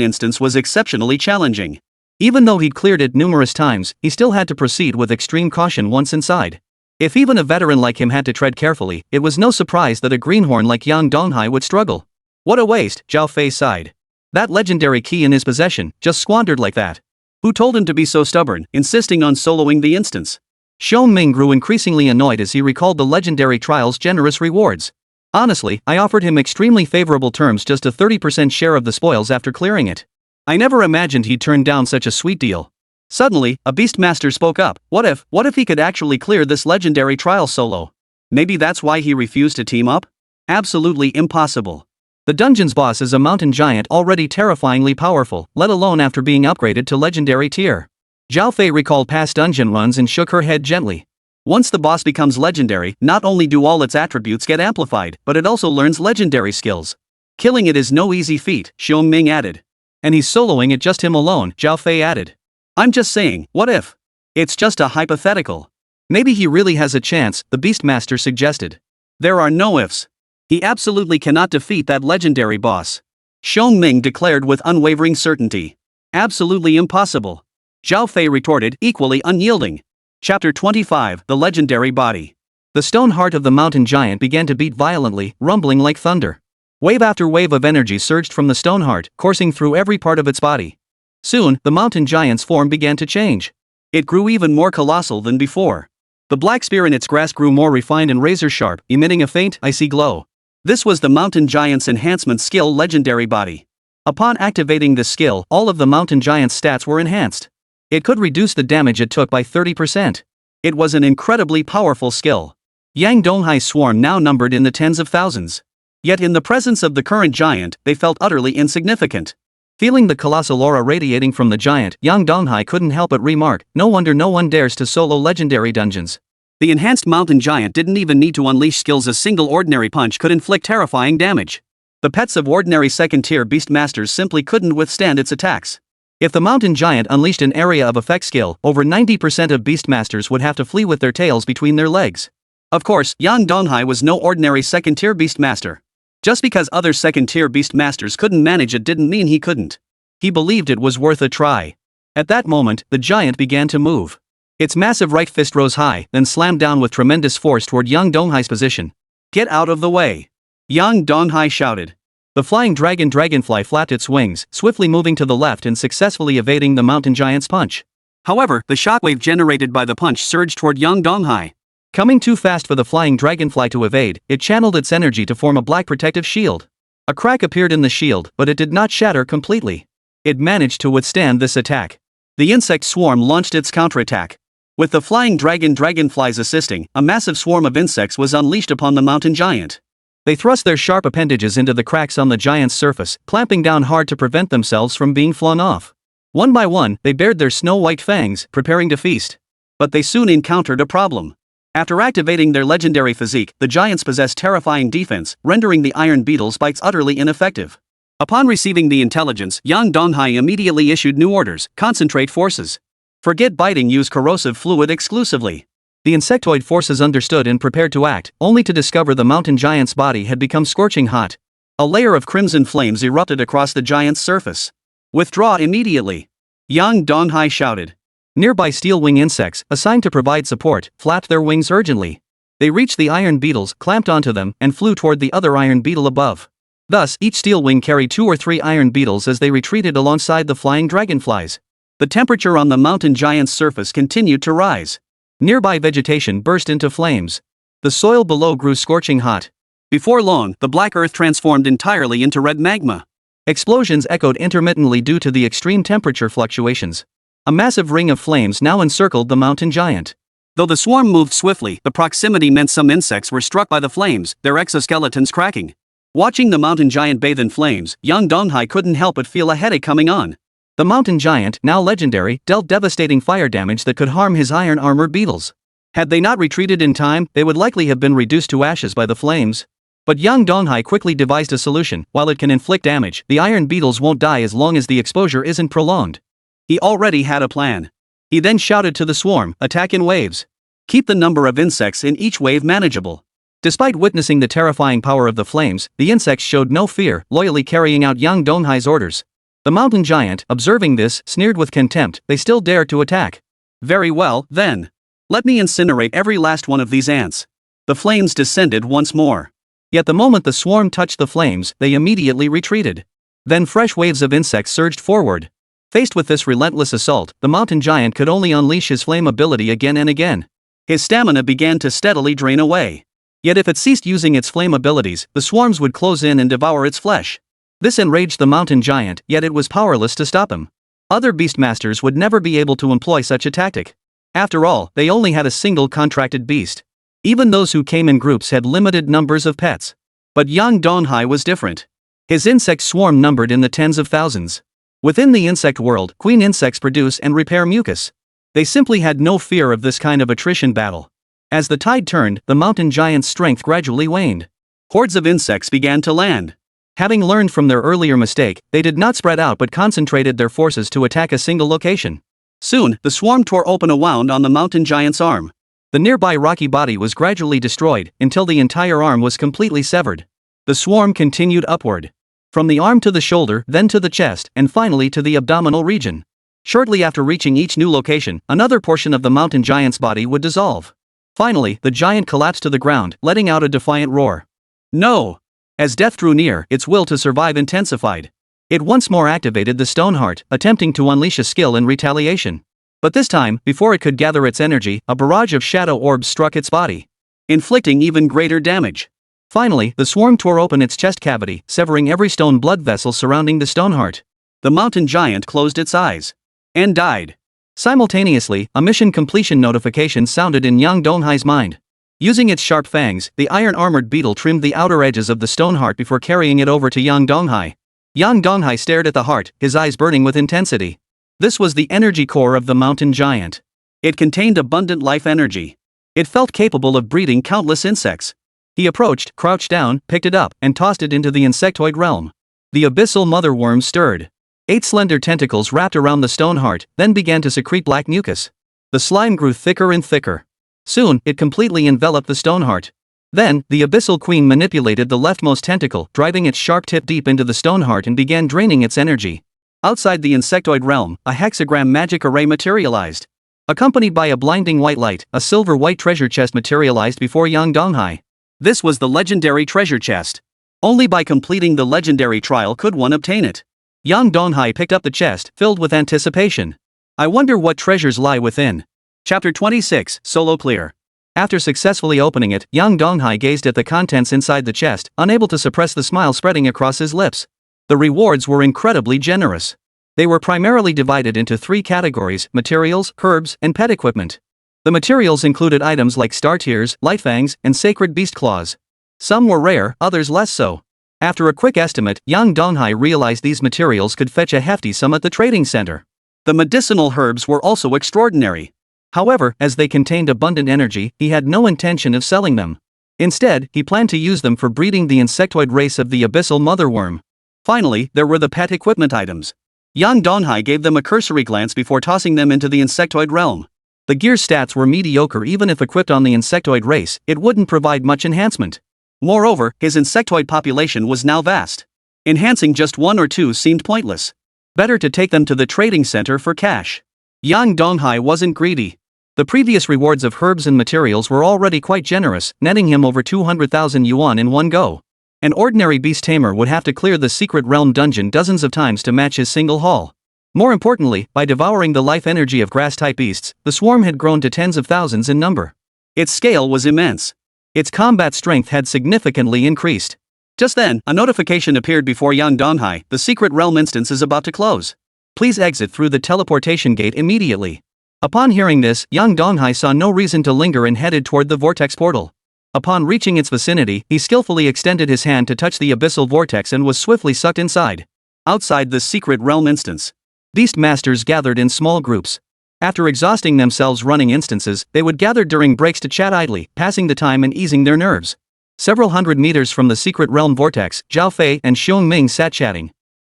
instance was exceptionally challenging. Even though he'd cleared it numerous times, he still had to proceed with extreme caution once inside. If even a veteran like him had to tread carefully, it was no surprise that a greenhorn like young Donghai would struggle. What a waste, Zhao Fei sighed. That legendary key in his possession, just squandered like that. Who told him to be so stubborn, insisting on soloing the instance? Xiongming grew increasingly annoyed as he recalled the legendary trial's generous rewards. "Honestly, I offered him extremely favorable terms, just a 30% share of the spoils after clearing it. I never imagined he'd turn down such a sweet deal." Suddenly, a beastmaster spoke up. What if he could actually clear this legendary trial solo? Maybe that's why he refused to team up? Absolutely impossible. The dungeon's boss is a mountain giant already terrifyingly powerful, let alone after being upgraded to legendary tier. Zhao Fei recalled past dungeon runs and shook her head gently. Once the boss becomes legendary, not only do all its attributes get amplified, but it also learns legendary skills. Killing it is no easy feat, Xiong Ming added. And he's soloing it just him alone, Zhao Fei added. I'm just saying, what if? It's just a hypothetical. Maybe he really has a chance, the Beastmaster suggested. There are no ifs. He absolutely cannot defeat that legendary boss. Xiong Ming declared with unwavering certainty. Absolutely impossible. Zhao Fei retorted, equally unyielding. Chapter 25, The Legendary Body. The stone heart of the mountain giant began to beat violently, rumbling like thunder. Wave after wave of energy surged from the stone heart, coursing through every part of its body. Soon, the mountain giant's form began to change. It grew even more colossal than before. The black spear in its grasp grew more refined and razor-sharp, emitting a faint, icy glow. This was the mountain giant's enhancement skill legendary body. Upon activating this skill, all of the mountain giant's stats were enhanced. It could reduce the damage it took by 30%. It was an incredibly powerful skill. Yang Donghai's swarm now numbered in the tens of thousands. Yet in the presence of the current giant, they felt utterly insignificant. Feeling the colossal aura radiating from the giant, Yang Donghai couldn't help but remark, no wonder no one dares to solo legendary dungeons. The enhanced mountain giant didn't even need to unleash skills. A single ordinary punch could inflict terrifying damage. The pets of ordinary second-tier beastmasters simply couldn't withstand its attacks. If the mountain giant unleashed an area of effect skill, over 90% of beastmasters would have to flee with their tails between their legs. Of course, Yang Donghai was no ordinary second-tier beastmaster. Just because other second-tier beastmasters couldn't manage it didn't mean he couldn't. He believed it was worth a try. At that moment, the giant began to move. Its massive right fist rose high, then slammed down with tremendous force toward Yang Donghai's position. Get out of the way! Yang Donghai shouted. The flying dragonfly flapped its wings, swiftly moving to the left and successfully evading the mountain giant's punch. However, the shockwave generated by the punch surged toward Yang Donghai. Coming too fast for the flying dragonfly to evade, it channeled its energy to form a black protective shield. A crack appeared in the shield, but it did not shatter completely. It managed to withstand this attack. The insect swarm launched its counterattack. With the flying dragonflies assisting, a massive swarm of insects was unleashed upon the mountain giant. They thrust their sharp appendages into the cracks on the giant's surface, clamping down hard to prevent themselves from being flung off. One by one, they bared their snow-white fangs, preparing to feast. But they soon encountered a problem. After activating their legendary physique, the giants possessed terrifying defense, rendering the iron beetle's bites utterly ineffective. Upon receiving the intelligence, Yang Donghai immediately issued new orders: concentrate forces. Forget biting, use corrosive fluid exclusively. The insectoid forces understood and prepared to act, only to discover the mountain giant's body had become scorching hot. A layer of crimson flames erupted across the giant's surface. Withdraw immediately! Yang Donghai shouted. Nearby steel-wing insects, assigned to provide support, flapped their wings urgently. They reached the iron beetles, clamped onto them, and flew toward the other iron beetle above. Thus, each steel wing carried 2 or 3 iron beetles as they retreated alongside the flying dragonflies. The temperature on the mountain giant's surface continued to rise. Nearby vegetation burst into flames. The soil below grew scorching hot. Before long, the black earth transformed entirely into red magma. Explosions echoed intermittently due to the extreme temperature fluctuations. A massive ring of flames now encircled the mountain giant. Though the swarm moved swiftly, the proximity meant some insects were struck by the flames, their exoskeletons cracking. Watching the mountain giant bathe in flames, Yang Donghai couldn't help but feel a headache coming on. The mountain giant, now legendary, dealt devastating fire damage that could harm his iron armor beetles. Had they not retreated in time, they would likely have been reduced to ashes by the flames. But Yang Donghai quickly devised a solution: while it can inflict damage, the iron beetles won't die as long as the exposure isn't prolonged. He already had a plan. He then shouted to the swarm, attack in waves. Keep the number of insects in each wave manageable. Despite witnessing the terrifying power of the flames, the insects showed no fear, loyally carrying out Yang Donghai's orders. The mountain giant, observing this, sneered with contempt. They still dared to attack. Very well, then. Let me incinerate every last one of these ants. The flames descended once more. Yet the moment the swarm touched the flames, they immediately retreated. Then fresh waves of insects surged forward. Faced with this relentless assault, the mountain giant could only unleash his flame ability again and again. His stamina began to steadily drain away. Yet if it ceased using its flame abilities, the swarms would close in and devour its flesh. This enraged the mountain giant, yet it was powerless to stop him. Other beastmasters would never be able to employ such a tactic. After all, they only had a single contracted beast. Even those who came in groups had limited numbers of pets. But Yang Donghai was different. His insect swarm numbered in the tens of thousands. Within the insect world, queen insects produce and repair mucus. They simply had no fear of this kind of attrition battle. As the tide turned, the mountain giant's strength gradually waned. Hordes of insects began to land. Having learned from their earlier mistake, they did not spread out but concentrated their forces to attack a single location. Soon, the swarm tore open a wound on the mountain giant's arm. The nearby rocky body was gradually destroyed, until the entire arm was completely severed. The swarm continued upward. From the arm to the shoulder, then to the chest, and finally to the abdominal region. Shortly after reaching each new location, another portion of the mountain giant's body would dissolve. Finally, the giant collapsed to the ground, letting out a defiant roar. No! As death drew near, its will to survive intensified. It once more activated the stone heart, attempting to unleash a skill in retaliation. But this time, before it could gather its energy, a barrage of shadow orbs struck its body, inflicting even greater damage. Finally, the swarm tore open its chest cavity, severing every stone blood vessel surrounding the stone heart. The mountain giant closed its eyes and died. Simultaneously, a mission completion notification sounded in Yang Donghai's mind. Using its sharp fangs, the iron-armored beetle trimmed the outer edges of the stone heart before carrying it over to Yang Donghai. Yang Donghai stared at the heart, his eyes burning with intensity. This was the energy core of the mountain giant. It contained abundant life energy. It felt capable of breeding countless insects. He approached, crouched down, picked it up, and tossed it into the insectoid realm. The abyssal mother worm stirred. 8 slender tentacles wrapped around the stone heart, then began to secrete black mucus. The slime grew thicker and thicker. Soon, it completely enveloped the stone heart. Then, the abyssal queen manipulated the leftmost tentacle, driving its sharp tip deep into the stone heart and began draining its energy. Outside the insectoid realm, a hexagram magic array materialized. Accompanied by a blinding white light, a silver-white treasure chest materialized before Yang Donghai. This was the legendary treasure chest. Only by completing the legendary trial could one obtain it. Yang Donghai picked up the chest, filled with anticipation. I wonder what treasures lie within. Chapter 26, Solo Clear. After successfully opening it, Yang Donghai gazed at the contents inside the chest, unable to suppress the smile spreading across his lips. The rewards were incredibly generous. They were primarily divided into 3 categories: materials, herbs, and pet equipment. The materials included items like star tears, light fangs, and sacred beast claws. Some were rare, others less so. After a quick estimate, Yang Donghai realized these materials could fetch a hefty sum at the trading center. The medicinal herbs were also extraordinary. However, as they contained abundant energy, he had no intention of selling them. Instead, he planned to use them for breeding the insectoid race of the abyssal mother worm. Finally, there were the pet equipment items. Yang Donghai gave them a cursory glance before tossing them into the insectoid realm. The gear's stats were mediocre. Even if equipped on the insectoid race, it wouldn't provide much enhancement. Moreover, his insectoid population was now vast. Enhancing just 1 or 2 seemed pointless. Better to take them to the trading center for cash. Yang Donghai wasn't greedy. The previous rewards of herbs and materials were already quite generous, netting him over 200,000 yuan in one go. An ordinary beast tamer would have to clear the secret realm dungeon dozens of times to match his single haul. More importantly, by devouring the life energy of grass-type beasts, the swarm had grown to tens of thousands in number. Its scale was immense. Its combat strength had significantly increased. Just then, a notification appeared before Yang Donghai: the secret realm instance is about to close. Please exit through the teleportation gate immediately. Upon hearing this, Yang Donghai saw no reason to linger and headed toward the vortex portal. Upon reaching its vicinity, he skillfully extended his hand to touch the abyssal vortex and was swiftly sucked inside. Outside the secret realm instance, beast masters gathered in small groups. After exhausting themselves running instances, they would gather during breaks to chat idly, passing the time and easing their nerves. Several hundred meters from the secret realm vortex, Zhao Fei and Xiong Ming sat chatting.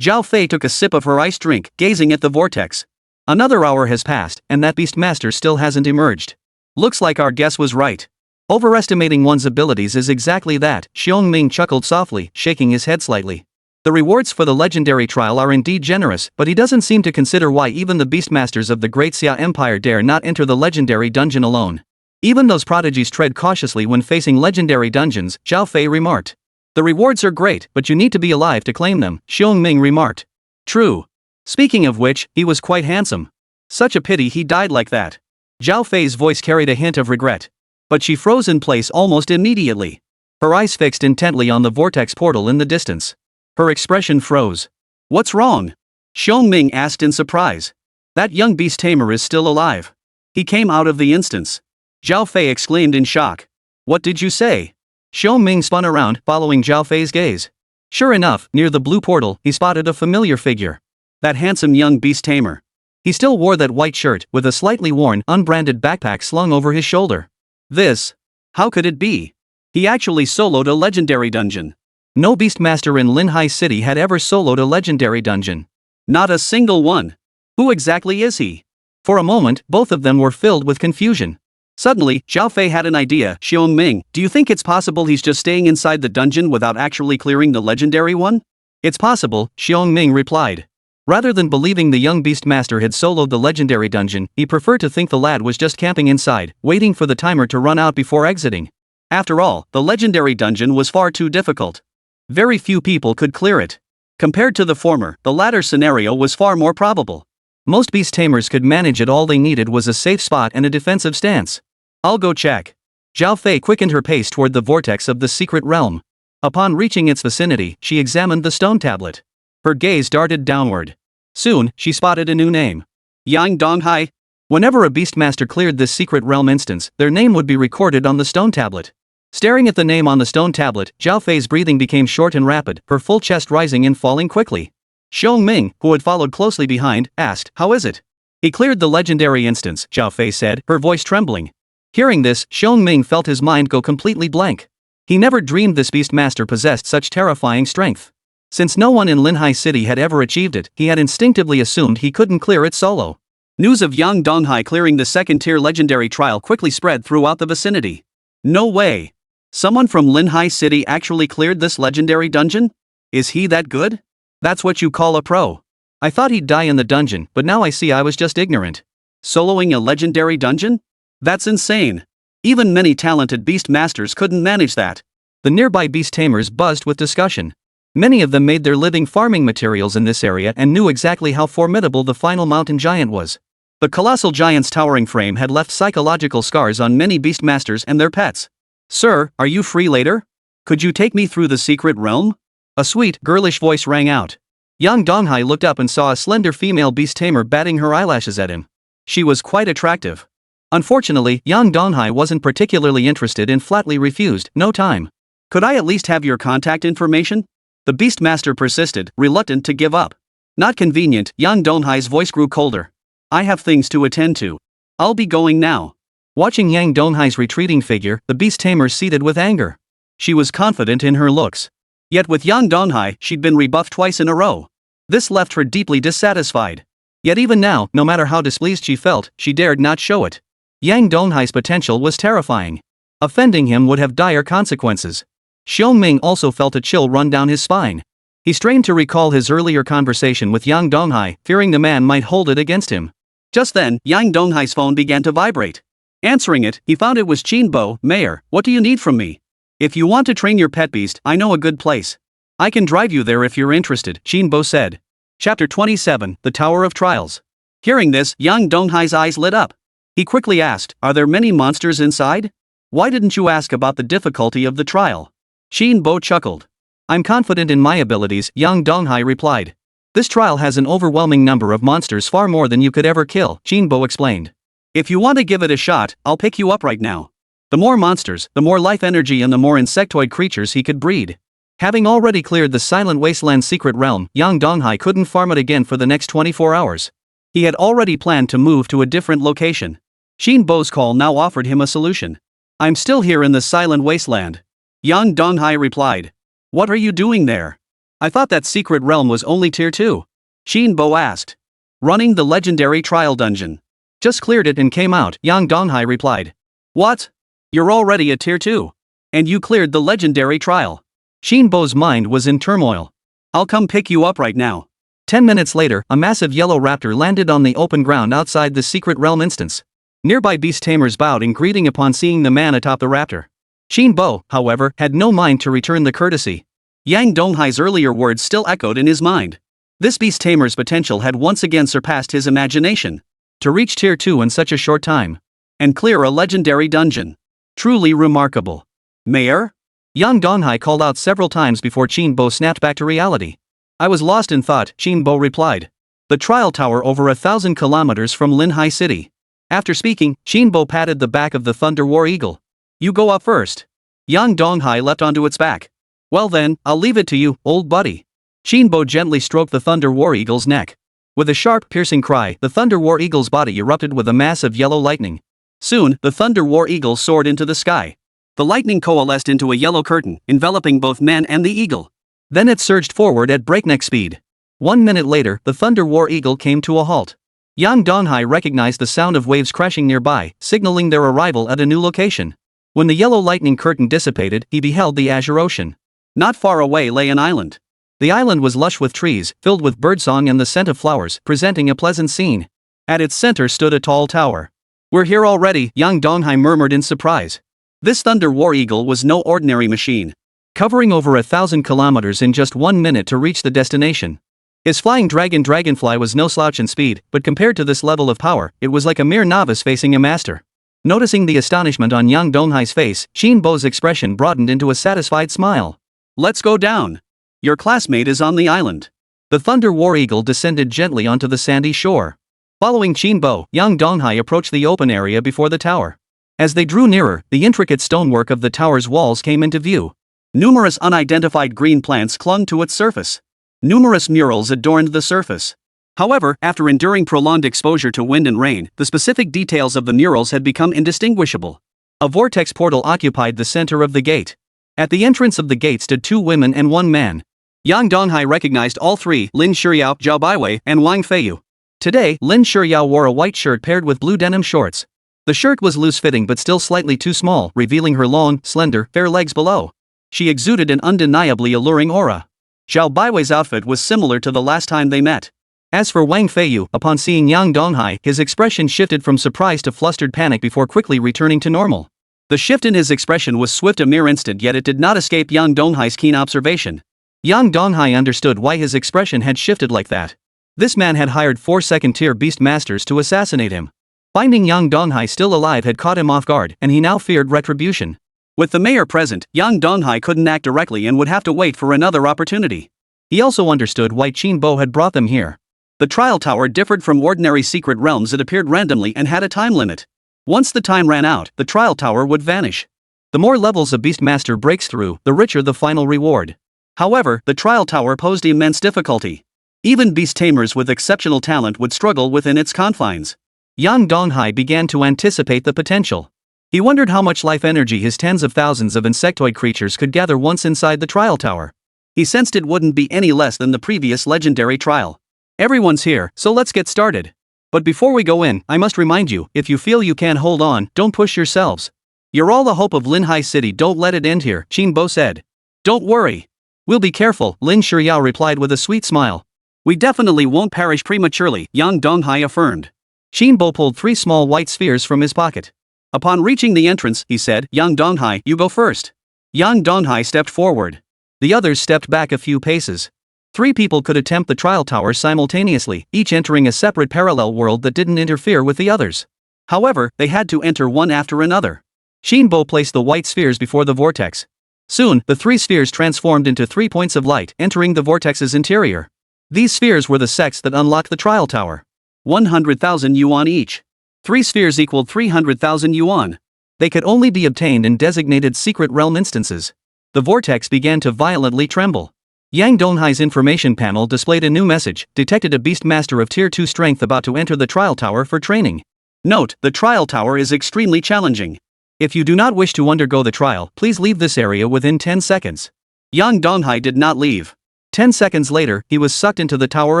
Zhao Fei took a sip of her iced drink, gazing at the vortex. Another hour has passed, and that beast master still hasn't emerged. Looks like our guess was right. Overestimating one's abilities is exactly that, Xiong Ming chuckled softly, shaking his head slightly. The rewards for the legendary trial are indeed generous, but he doesn't seem to consider why even the beastmasters of the Great Xia Empire dare not enter the legendary dungeon alone. Even those prodigies tread cautiously when facing legendary dungeons, Zhao Fei remarked. The rewards are great, but you need to be alive to claim them, Xiong Ming remarked. True. Speaking of which, he was quite handsome. Such a pity he died like that. Zhao Fei's voice carried a hint of regret. But she froze in place almost immediately. Her eyes fixed intently on the vortex portal in the distance. Her expression froze. What's wrong? Xiong Ming asked in surprise. That young beast tamer is still alive. He came out of the instance. Zhao Fei exclaimed in shock. What did you say? Xiong Ming spun around, following Zhao Fei's gaze. Sure enough, near the blue portal, he spotted a familiar figure. That handsome young beast tamer. He still wore that white shirt, with a slightly worn, unbranded backpack slung over his shoulder. This? How could it be? He actually soloed a legendary dungeon. No Beastmaster in Linhai City had ever soloed a legendary dungeon. Not a single one. Who exactly is he? For a moment, both of them were filled with confusion. Suddenly, Zhao Fei had an idea. Xiong Ming, do you think it's possible he's just staying inside the dungeon without actually clearing the legendary one? It's possible, Xiong Ming replied. Rather than believing the young Beastmaster had soloed the legendary dungeon, he preferred to think the lad was just camping inside, waiting for the timer to run out before exiting. After all, the legendary dungeon was far too difficult. Very few people could clear it. Compared to the former, the latter scenario was far more probable. Most beast tamers could manage it. All they needed was a safe spot and a defensive stance. I'll go check. Zhao Fei quickened her pace toward the vortex of the secret realm. Upon reaching its vicinity, she examined the stone tablet. Her gaze darted downward. Soon, she spotted a new name. Yang Donghai. Whenever a Beastmaster cleared this secret realm instance, their name would be recorded on the stone tablet. Staring at the name on the stone tablet, Zhao Fei's breathing became short and rapid, her full chest rising and falling quickly. Xiong Ming, who had followed closely behind, asked, "How is it?" "He cleared the legendary instance," Zhao Fei said, her voice trembling. Hearing this, Xiong Ming felt his mind go completely blank. He never dreamed this Beastmaster possessed such terrifying strength. Since no one in Linhai City had ever achieved it, he had instinctively assumed he couldn't clear it solo. News of Yang Donghai clearing the second-tier legendary trial quickly spread throughout the vicinity. No way! Someone from Linhai City actually cleared this legendary dungeon? Is he that good? That's what you call a pro. I thought he'd die in the dungeon, but now I see I was just ignorant. Soloing a legendary dungeon? That's insane. Even many talented beast masters couldn't manage that. The nearby beast tamers buzzed with discussion. Many of them made their living farming materials in this area and knew exactly how formidable the final mountain giant was. The colossal giant's towering frame had left psychological scars on many beast masters and their pets. "Sir, are you free later? Could you take me through the secret realm?" A sweet, girlish voice rang out. Yang Donghai looked up and saw a slender female beast tamer batting her eyelashes at him. She was quite attractive. Unfortunately, Yang Donghai wasn't particularly interested and flatly refused, "No time." "Could I at least have your contact information?" The Beastmaster persisted, reluctant to give up. "Not convenient." Yang Donghai's voice grew colder. "I have things to attend to. I'll be going now." Watching Yang Donghai's retreating figure, the beast tamer seethed with anger. She was confident in her looks. Yet with Yang Donghai, she'd been rebuffed twice in a row. This left her deeply dissatisfied. Yet even now, no matter how displeased she felt, she dared not show it. Yang Donghai's potential was terrifying. Offending him would have dire consequences. Xiong Ming also felt a chill run down his spine. He strained to recall his earlier conversation with Yang Donghai, fearing the man might hold it against him. Just then, Yang Donghai's phone began to vibrate. Answering it, he found it was Qinbo. "Mayor, what do you need from me?" "If you want to train your pet beast, I know a good place. I can drive you there if you're interested," Qinbo said. Chapter 27, The Tower of Trials. Hearing this, Yang Donghai's eyes lit up. He quickly asked, "Are there many monsters inside? Why didn't you ask about the difficulty of the trial?" Qinbo chuckled. "I'm confident in my abilities," Yang Donghai replied. "This trial has an overwhelming number of monsters, far more than you could ever kill," Qinbo explained. "If you want to give it a shot, I'll pick you up right now." The more monsters, the more life energy and the more insectoid creatures he could breed. Having already cleared the Silent Wasteland's secret realm, Yang Donghai couldn't farm it again for the next 24 hours. He had already planned to move to a different location. Qinbo's call now offered him a solution. "I'm still here in the Silent Wasteland," Yang Donghai replied. "What are you doing there? I thought that secret realm was only tier 2. Qinbo asked. "Running the legendary trial dungeon. Just cleared it and came out," Yang Donghai replied. "What? You're already a tier 2. And you cleared the legendary trial?" Qinbo's mind was in turmoil. "I'll come pick you up right now." 10 minutes later, a massive yellow raptor landed on the open ground outside the secret realm instance. Nearby beast tamers bowed in greeting upon seeing the man atop the raptor. Qinbo, however, had no mind to return the courtesy. Yang Donghai's earlier words still echoed in his mind. This beast tamer's potential had once again surpassed his imagination. To reach tier 2 in such a short time. And clear a legendary dungeon. Truly remarkable. "Mayor?" Yang Donghai called out several times before Qinbo snapped back to reality. "I was lost in thought," Qinbo replied. "The trial tower over 1,000 kilometers from Linhai City." After speaking, Qinbo patted the back of the Thunder War Eagle. "You go up first." Yang Donghai leapt onto its back. "Well then, I'll leave it to you, old buddy." Qinbo gently stroked the Thunder War Eagle's neck. With a sharp, piercing cry, the Thunder War Eagle's body erupted with a mass of yellow lightning. Soon, the Thunder War Eagle soared into the sky. The lightning coalesced into a yellow curtain, enveloping both man and the eagle. Then it surged forward at breakneck speed. 1 minute later, the Thunder War Eagle came to a halt. Yang Donghai recognized the sound of waves crashing nearby, signaling their arrival at a new location. When the yellow lightning curtain dissipated, he beheld the azure ocean. Not far away lay an island. The island was lush with trees, filled with birdsong and the scent of flowers, presenting a pleasant scene. At its center stood a tall tower. "We're here already," Yang Donghai murmured in surprise. This Thunder War Eagle was no ordinary machine. Covering over 1,000 kilometers in just 1 minute to reach the destination. His flying dragonfly was no slouch in speed, but compared to this level of power, it was like a mere novice facing a master. Noticing the astonishment on Yang Donghai's face, Shinbo's expression broadened into a satisfied smile. "Let's go down. Your classmate is on the island." The Thunder War Eagle descended gently onto the sandy shore. Following Shinbo, Yang Donghai approached the open area before the tower. As they drew nearer, the intricate stonework of the tower's walls came into view. Numerous unidentified green plants clung to its surface. Numerous murals adorned the surface. However, after enduring prolonged exposure to wind and rain, the specific details of the murals had become indistinguishable. A vortex portal occupied the center of the gate. At the entrance of the gate stood 2 women and 1 man. Yang Donghai recognized all 3, Lin Shiryao, Zhao Baiwei, and Wang Feiyu. Today, Lin Shiryao wore a white shirt paired with blue denim shorts. The shirt was loose-fitting but still slightly too small, revealing her long, slender, fair legs below. She exuded an undeniably alluring aura. Zhao Baiwei's outfit was similar to the last time they met. As for Wang Feiyu, upon seeing Yang Donghai, his expression shifted from surprise to flustered panic before quickly returning to normal. The shift in his expression was swift a mere instant, yet it did not escape Yang Donghai's keen observation. Yang Donghai understood why his expression had shifted like that. This man had hired 4 second-tier beast masters to assassinate him. Finding Yang Donghai still alive had caught him off guard, and he now feared retribution. With the mayor present, Yang Donghai couldn't act directly and would have to wait for another opportunity. He also understood why Qinbo had brought them here. The trial tower differed from ordinary secret realms. It appeared randomly and had a time limit. Once the time ran out, the trial tower would vanish. The more levels a beastmaster breaks through, the richer the final reward. However, the trial tower posed immense difficulty. Even beast tamers with exceptional talent would struggle within its confines. Yang Donghai began to anticipate the potential. He wondered how much life energy his tens of thousands of insectoid creatures could gather once inside the trial tower. He sensed it wouldn't be any less than the previous legendary trial. "Everyone's here, so let's get started. But before we go in, I must remind you, if you feel you can't hold on, don't push yourselves. You're all the hope of Linhai City, don't let it end here," Qinbo said. "Don't worry. We'll be careful," Lin Shiryao replied with a sweet smile. "We definitely won't perish prematurely," Yang Donghai affirmed. Qinbo pulled 3 small white spheres from his pocket. Upon reaching the entrance, he said, "Yang Donghai, you go first." Yang Donghai stepped forward. The others stepped back a few paces. 3 people could attempt the trial tower simultaneously, each entering a separate parallel world that didn't interfere with the others. However, they had to enter one after another. Qinbo placed the white spheres before the vortex. Soon, the 3 spheres transformed into 3 points of light, entering the vortex's interior. These spheres were the sects that unlocked the trial tower. 100,000 yuan each. 3 spheres equaled 300,000 yuan. They could only be obtained in designated secret realm instances. The vortex began to violently tremble. Yang Donghai's information panel displayed a new message, detected a beast master of tier 2 strength about to enter the trial tower for training. Note, the trial tower is extremely challenging. If you do not wish to undergo the trial, please leave this area within 10 seconds. Yang Donghai did not leave. 10 seconds later, he was sucked into the Tower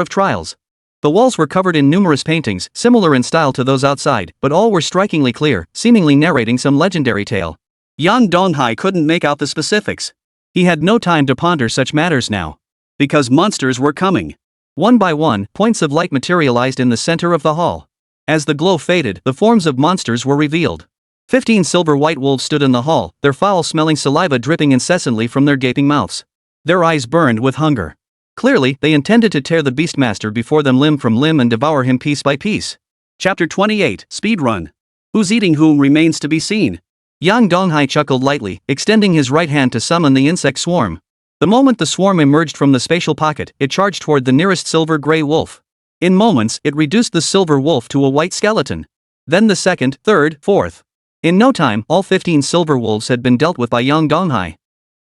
of Trials. The walls were covered in numerous paintings, similar in style to those outside, but all were strikingly clear, seemingly narrating some legendary tale. Yang Donghai couldn't make out the specifics. He had no time to ponder such matters now. Because monsters were coming. One by one, points of light materialized in the center of the hall. As the glow faded, the forms of monsters were revealed. 15 silver white wolves stood in the hall, their foul-smelling saliva dripping incessantly from their gaping mouths. Their eyes burned with hunger. Clearly, they intended to tear the Beastmaster before them limb from limb and devour him piece by piece. Chapter 28, Speedrun. Who's eating whom remains to be seen. Yang Donghai chuckled lightly, extending his right hand to summon the insect swarm. The moment the swarm emerged from the spatial pocket, it charged toward the nearest silver-gray wolf. In moments, it reduced the silver wolf to a white skeleton. Then the second, third, fourth. In no time, all 15 silver wolves had been dealt with by Yang Donghai.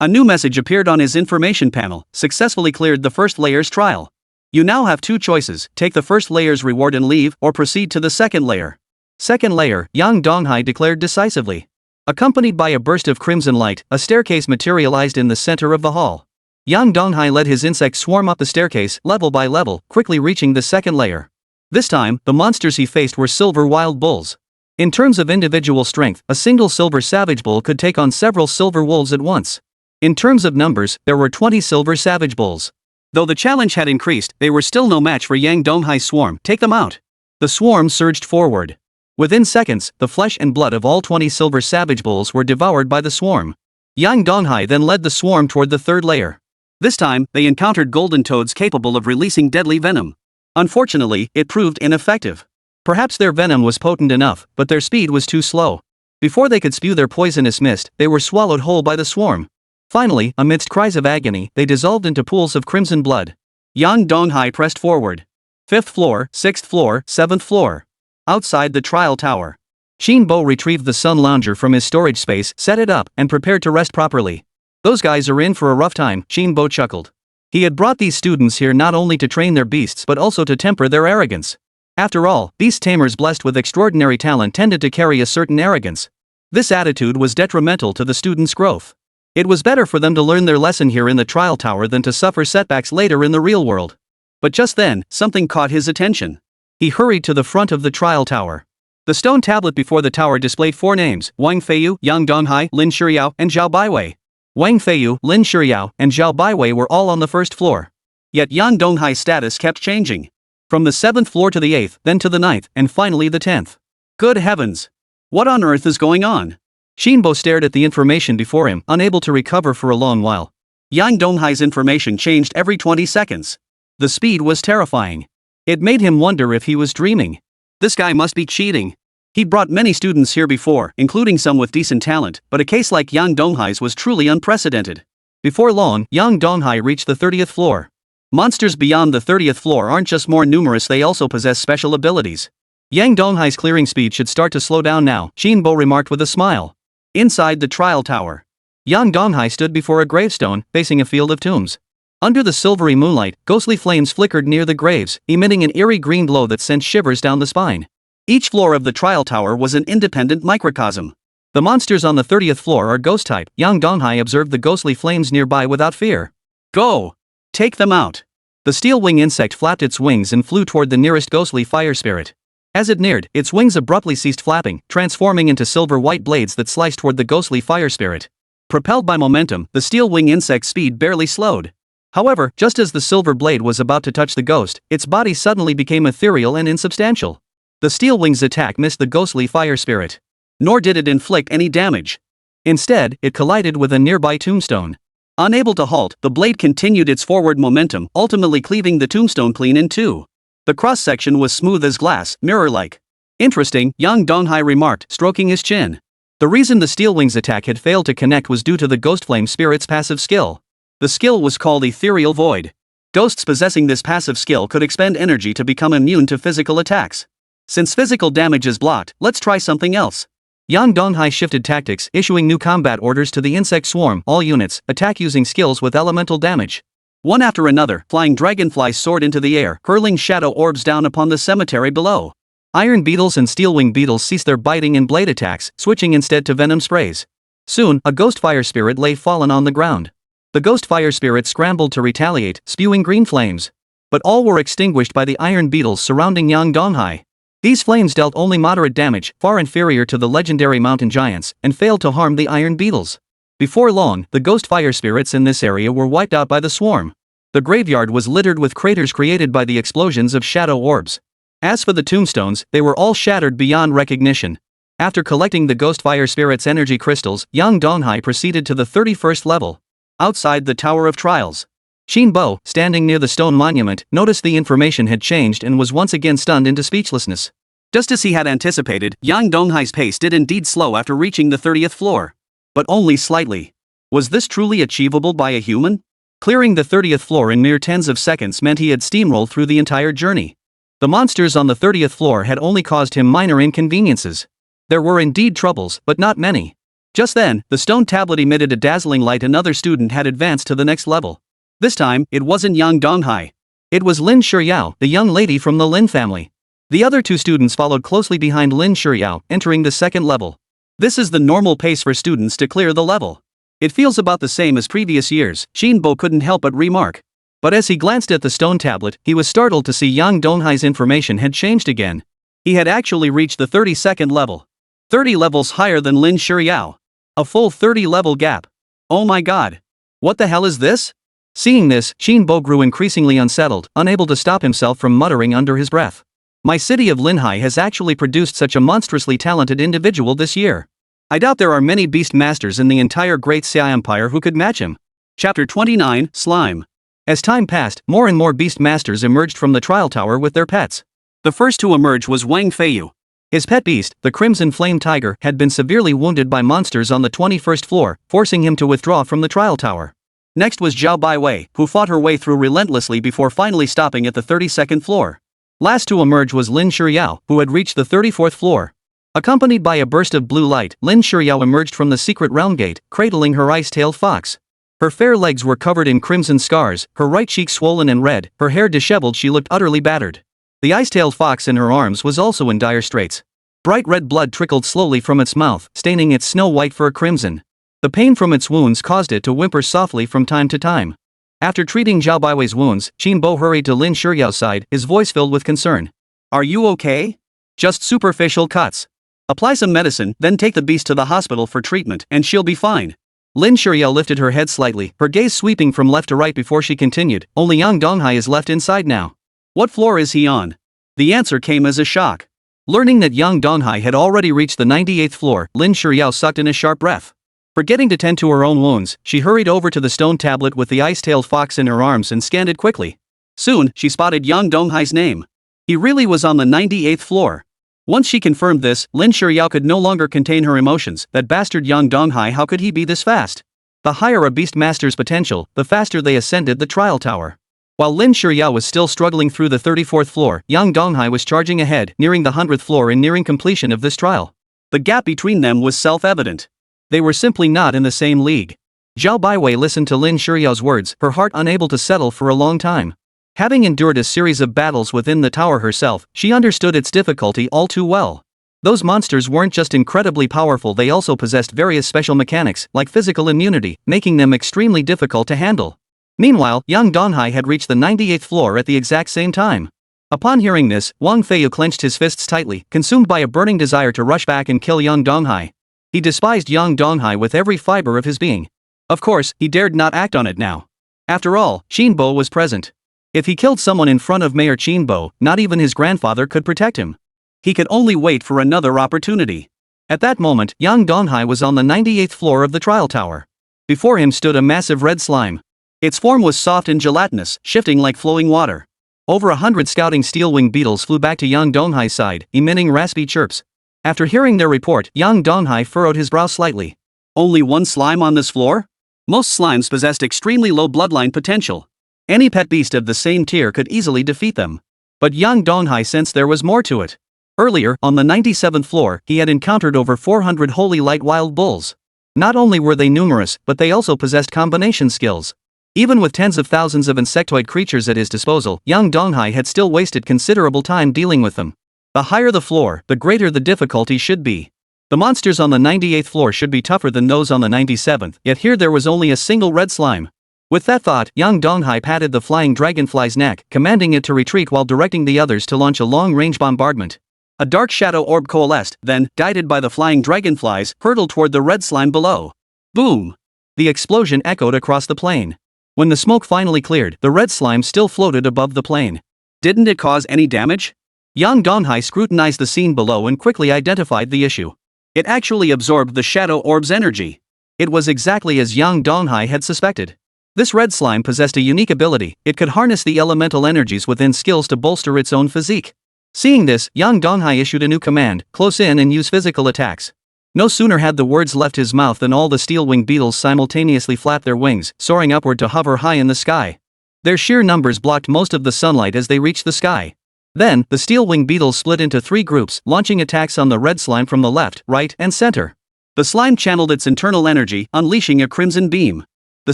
A new message appeared on his information panel, successfully cleared the first layer's trial. You now have 2 choices, take the first layer's reward and leave, or proceed to the second layer. Second layer, Yang Donghai declared decisively. Accompanied by a burst of crimson light, a staircase materialized in the center of the hall. Yang Donghai led his insects swarm up the staircase, level by level, quickly reaching the second layer. This time, the monsters he faced were silver wild bulls. In terms of individual strength, a single silver savage bull could take on several silver wolves at once. In terms of numbers, there were 20 silver savage bulls. Though the challenge had increased, they were still no match for Yang Donghai's swarm. Take them out. The swarm surged forward. Within seconds, the flesh and blood of all 20 silver savage bulls were devoured by the swarm. Yang Donghai then led the swarm toward the third layer. This time, they encountered golden toads capable of releasing deadly venom. Unfortunately, it proved ineffective. Perhaps their venom was potent enough, but their speed was too slow. Before they could spew their poisonous mist, they were swallowed whole by the swarm. Finally, amidst cries of agony, they dissolved into pools of crimson blood. Yang Donghai pressed forward. 5th floor, 6th floor, 7th floor. Outside the trial tower. Shinbo retrieved the sun lounger from his storage space, set it up, and prepared to rest properly. Those guys are in for a rough time, Shinbo chuckled. He had brought these students here not only to train their beasts but also to temper their arrogance. After all, beast tamers blessed with extraordinary talent tended to carry a certain arrogance. This attitude was detrimental to the students' growth. It was better for them to learn their lesson here in the trial tower than to suffer setbacks later in the real world. But just then, something caught his attention. He hurried to the front of the trial tower. The stone tablet before the tower displayed 4 names: Wang Feiyu, Yang Donghai, Lin Shiryao, and Zhao Baiwei. Wang Feiyu, Lin Shiryao, and Zhao Baiwei were all on the first floor. Yet Yang Donghai's status kept changing. From the 7th floor to the 8th, then to the 9th, and finally the 10th. Good heavens! What on earth is going on? Shinbo stared at the information before him, unable to recover for a long while. Yang Donghai's information changed every 20 seconds. The speed was terrifying. It made him wonder if he was dreaming. This guy must be cheating. He'd brought many students here before, including some with decent talent, but a case like Yang Donghai's was truly unprecedented. Before long, Yang Donghai reached the 30th floor. Monsters beyond the 30th floor aren't just more numerous, they also possess special abilities. Yang Donghai's clearing speed should start to slow down now, Shinbo remarked with a smile. Inside the trial tower. Yang Donghai stood before a gravestone, facing a field of tombs. Under the silvery moonlight, ghostly flames flickered near the graves, emitting an eerie green glow that sent shivers down the spine. Each floor of the trial tower was an independent microcosm. The monsters on the 30th floor are ghost type. Yang Donghai observed the ghostly flames nearby without fear. Go! Take them out! The steel wing insect flapped its wings and flew toward the nearest ghostly fire spirit. As it neared, its wings abruptly ceased flapping, transforming into silver-white blades that sliced toward the ghostly fire spirit. Propelled by momentum, the steel wing insect's speed barely slowed. However, just as the silver blade was about to touch the ghost, its body suddenly became ethereal and insubstantial. The steel wing's attack missed the ghostly fire spirit. Nor did it inflict any damage. Instead, it collided with a nearby tombstone. Unable to halt, the blade continued its forward momentum, ultimately cleaving the tombstone clean in two. The cross-section was smooth as glass, mirror-like. Interesting, Yang Donghai remarked, stroking his chin. The reason the steel wing's attack had failed to connect was due to the ghost flame spirit's passive skill. The skill was called Ethereal Void. Ghosts possessing this passive skill could expend energy to become immune to physical attacks. Since physical damage is blocked, let's try something else. Yang Donghai shifted tactics, issuing new combat orders to the insect swarm. All units, attack using skills with elemental damage. One after another, flying dragonflies soared into the air, hurling shadow orbs down upon the cemetery below. Iron beetles and steel-wing beetles ceased their biting and blade attacks, switching instead to venom sprays. Soon, a ghost fire spirit lay fallen on the ground. The ghost fire spirit scrambled to retaliate, spewing green flames. But all were extinguished by the iron beetles surrounding Yang Donghai. These flames dealt only moderate damage, far inferior to the legendary mountain giants, and failed to harm the iron beetles. Before long, the ghost fire spirits in this area were wiped out by the swarm. The graveyard was littered with craters created by the explosions of shadow orbs. As for the tombstones, they were all shattered beyond recognition. After collecting the ghost fire spirit's energy crystals, Yang Donghai proceeded to the 31st level. Outside the Tower of Trials. Shinbo, standing near the stone monument, noticed the information had changed and was once again stunned into speechlessness. Just as he had anticipated, Yang Donghai's pace did indeed slow after reaching the 30th floor. But only slightly. Was this truly achievable by a human? Clearing the 30th floor in mere tens of seconds meant he had steamrolled through the entire journey. The monsters on the 30th floor had only caused him minor inconveniences. There were indeed troubles, but not many. Just then, the stone tablet emitted a dazzling light. Another student had advanced to the next level. This time, it wasn't Yang Donghai. It was Lin Shiryao, the young lady from the Lin family. The other two students followed closely behind Lin Shuyao, entering the second level. This is the normal pace for students to clear the level. It feels about the same as previous years, Shinbo couldn't help but remark. But as he glanced at the stone tablet, he was startled to see Yang Donghai's information had changed again. He had actually reached the 32nd level. 30 levels higher than Lin Shuyao. A full 30 level gap. Oh my god. What the hell is this? Seeing this, Shinbo grew increasingly unsettled, unable to stop himself from muttering under his breath. My city of Linhai has actually produced such a monstrously talented individual this year. I doubt there are many beast masters in the entire Great Xia Empire who could match him. Chapter 29, Slime. As time passed, more and more beast masters emerged from the trial tower with their pets. The first to emerge was Wang Feiyu. His pet beast, the Crimson Flame Tiger, had been severely wounded by monsters on the 21st floor, forcing him to withdraw from the trial tower. Next was Zhao Baiwei, who fought her way through relentlessly before finally stopping at the 32nd floor. Last to emerge was Lin Shuyao, who had reached the 34th floor. Accompanied by a burst of blue light, Lin Shuyao emerged from the secret realm gate, cradling her ice-tailed fox. Her fair legs were covered in crimson scars, her right cheek swollen and red, her hair disheveled. She looked utterly battered. The ice-tailed fox in her arms was also in dire straits. Bright red blood trickled slowly from its mouth, staining its snow-white fur crimson. The pain from its wounds caused it to whimper softly from time to time. After treating Zhao Baiwei's wounds, Qinbo hurried to Lin Shuyao's side, his voice filled with concern. Are you okay? Just superficial cuts. Apply some medicine, then take the beast to the hospital for treatment, and she'll be fine. Lin Shuyao lifted her head slightly, her gaze sweeping from left to right before she continued. Only Yang Donghai is left inside now. What floor is he on? The answer came as a shock. Learning that Yang Donghai had already reached the 98th floor, Lin Shuyao sucked in a sharp breath. Forgetting to tend to her own wounds, she hurried over to the stone tablet with the ice-tailed fox in her arms and scanned it quickly. Soon, she spotted Yang Donghai's name. He really was on the 98th floor. Once she confirmed this, Lin Shuyao could no longer contain her emotions. That bastard Yang Donghai, how could he be this fast? The higher a beast master's potential, the faster they ascended the trial tower. While Lin Shuyao was still struggling through the 34th floor, Yang Donghai was charging ahead, nearing the 100th floor and nearing completion of this trial. The gap between them was self-evident. They were simply not in the same league. Zhao Baiwei listened to Lin Shuyao's words, her heart unable to settle for a long time. Having endured a series of battles within the tower herself, she understood its difficulty all too well. Those monsters weren't just incredibly powerful, they also possessed various special mechanics, like physical immunity, making them extremely difficult to handle. Meanwhile, Yang Donghai had reached the 98th floor at the exact same time. Upon hearing this, Wang Feiyu clenched his fists tightly, consumed by a burning desire to rush back and kill Yang Donghai. He despised Yang Donghai with every fiber of his being. Of course, he dared not act on it now. After all, Qinbo was present. If he killed someone in front of Mayor Qinbo, not even his grandfather could protect him. He could only wait for another opportunity. At that moment, Yang Donghai was on the 98th floor of the trial tower. Before him stood a massive red slime. Its form was soft and gelatinous, shifting like flowing water. Over 100 scouting steel-winged beetles flew back to Yang Donghai's side, emitting raspy chirps. After hearing their report, Yang Donghai furrowed his brow slightly. Only one slime on this floor? Most slimes possessed extremely low bloodline potential. Any pet beast of the same tier could easily defeat them. But Yang Donghai sensed there was more to it. Earlier, on the 97th floor, he had encountered over 400 holy light wild bulls. Not only were they numerous, but they also possessed combination skills. Even with tens of thousands of insectoid creatures at his disposal, Yang Donghai had still wasted considerable time dealing with them. The higher the floor, the greater the difficulty should be. The monsters on the 98th floor should be tougher than those on the 97th, yet here there was only a single red slime. With that thought, Yang Donghai patted the flying dragonfly's neck, commanding it to retreat while directing the others to launch a long-range bombardment. A dark shadow orb coalesced, then, guided by the flying dragonflies, hurtled toward the red slime below. Boom! The explosion echoed across the plain. When the smoke finally cleared, the red slime still floated above the plain. Didn't it cause any damage? Yang Donghai scrutinized the scene below and quickly identified the issue. It actually absorbed the shadow orb's energy. It was exactly as Yang Donghai had suspected. This red slime possessed a unique ability. It could harness the elemental energies within skills to bolster its own physique. Seeing this, Yang Donghai issued a new command: close in and use physical attacks. No sooner had the words left his mouth than all the steel-winged beetles simultaneously flapped their wings, soaring upward to hover high in the sky. Their sheer numbers blocked most of the sunlight as they reached the sky. Then, the steel-winged beetles split into 3 groups, launching attacks on the red slime from the left, right, and center. The slime channeled its internal energy, unleashing a crimson beam. The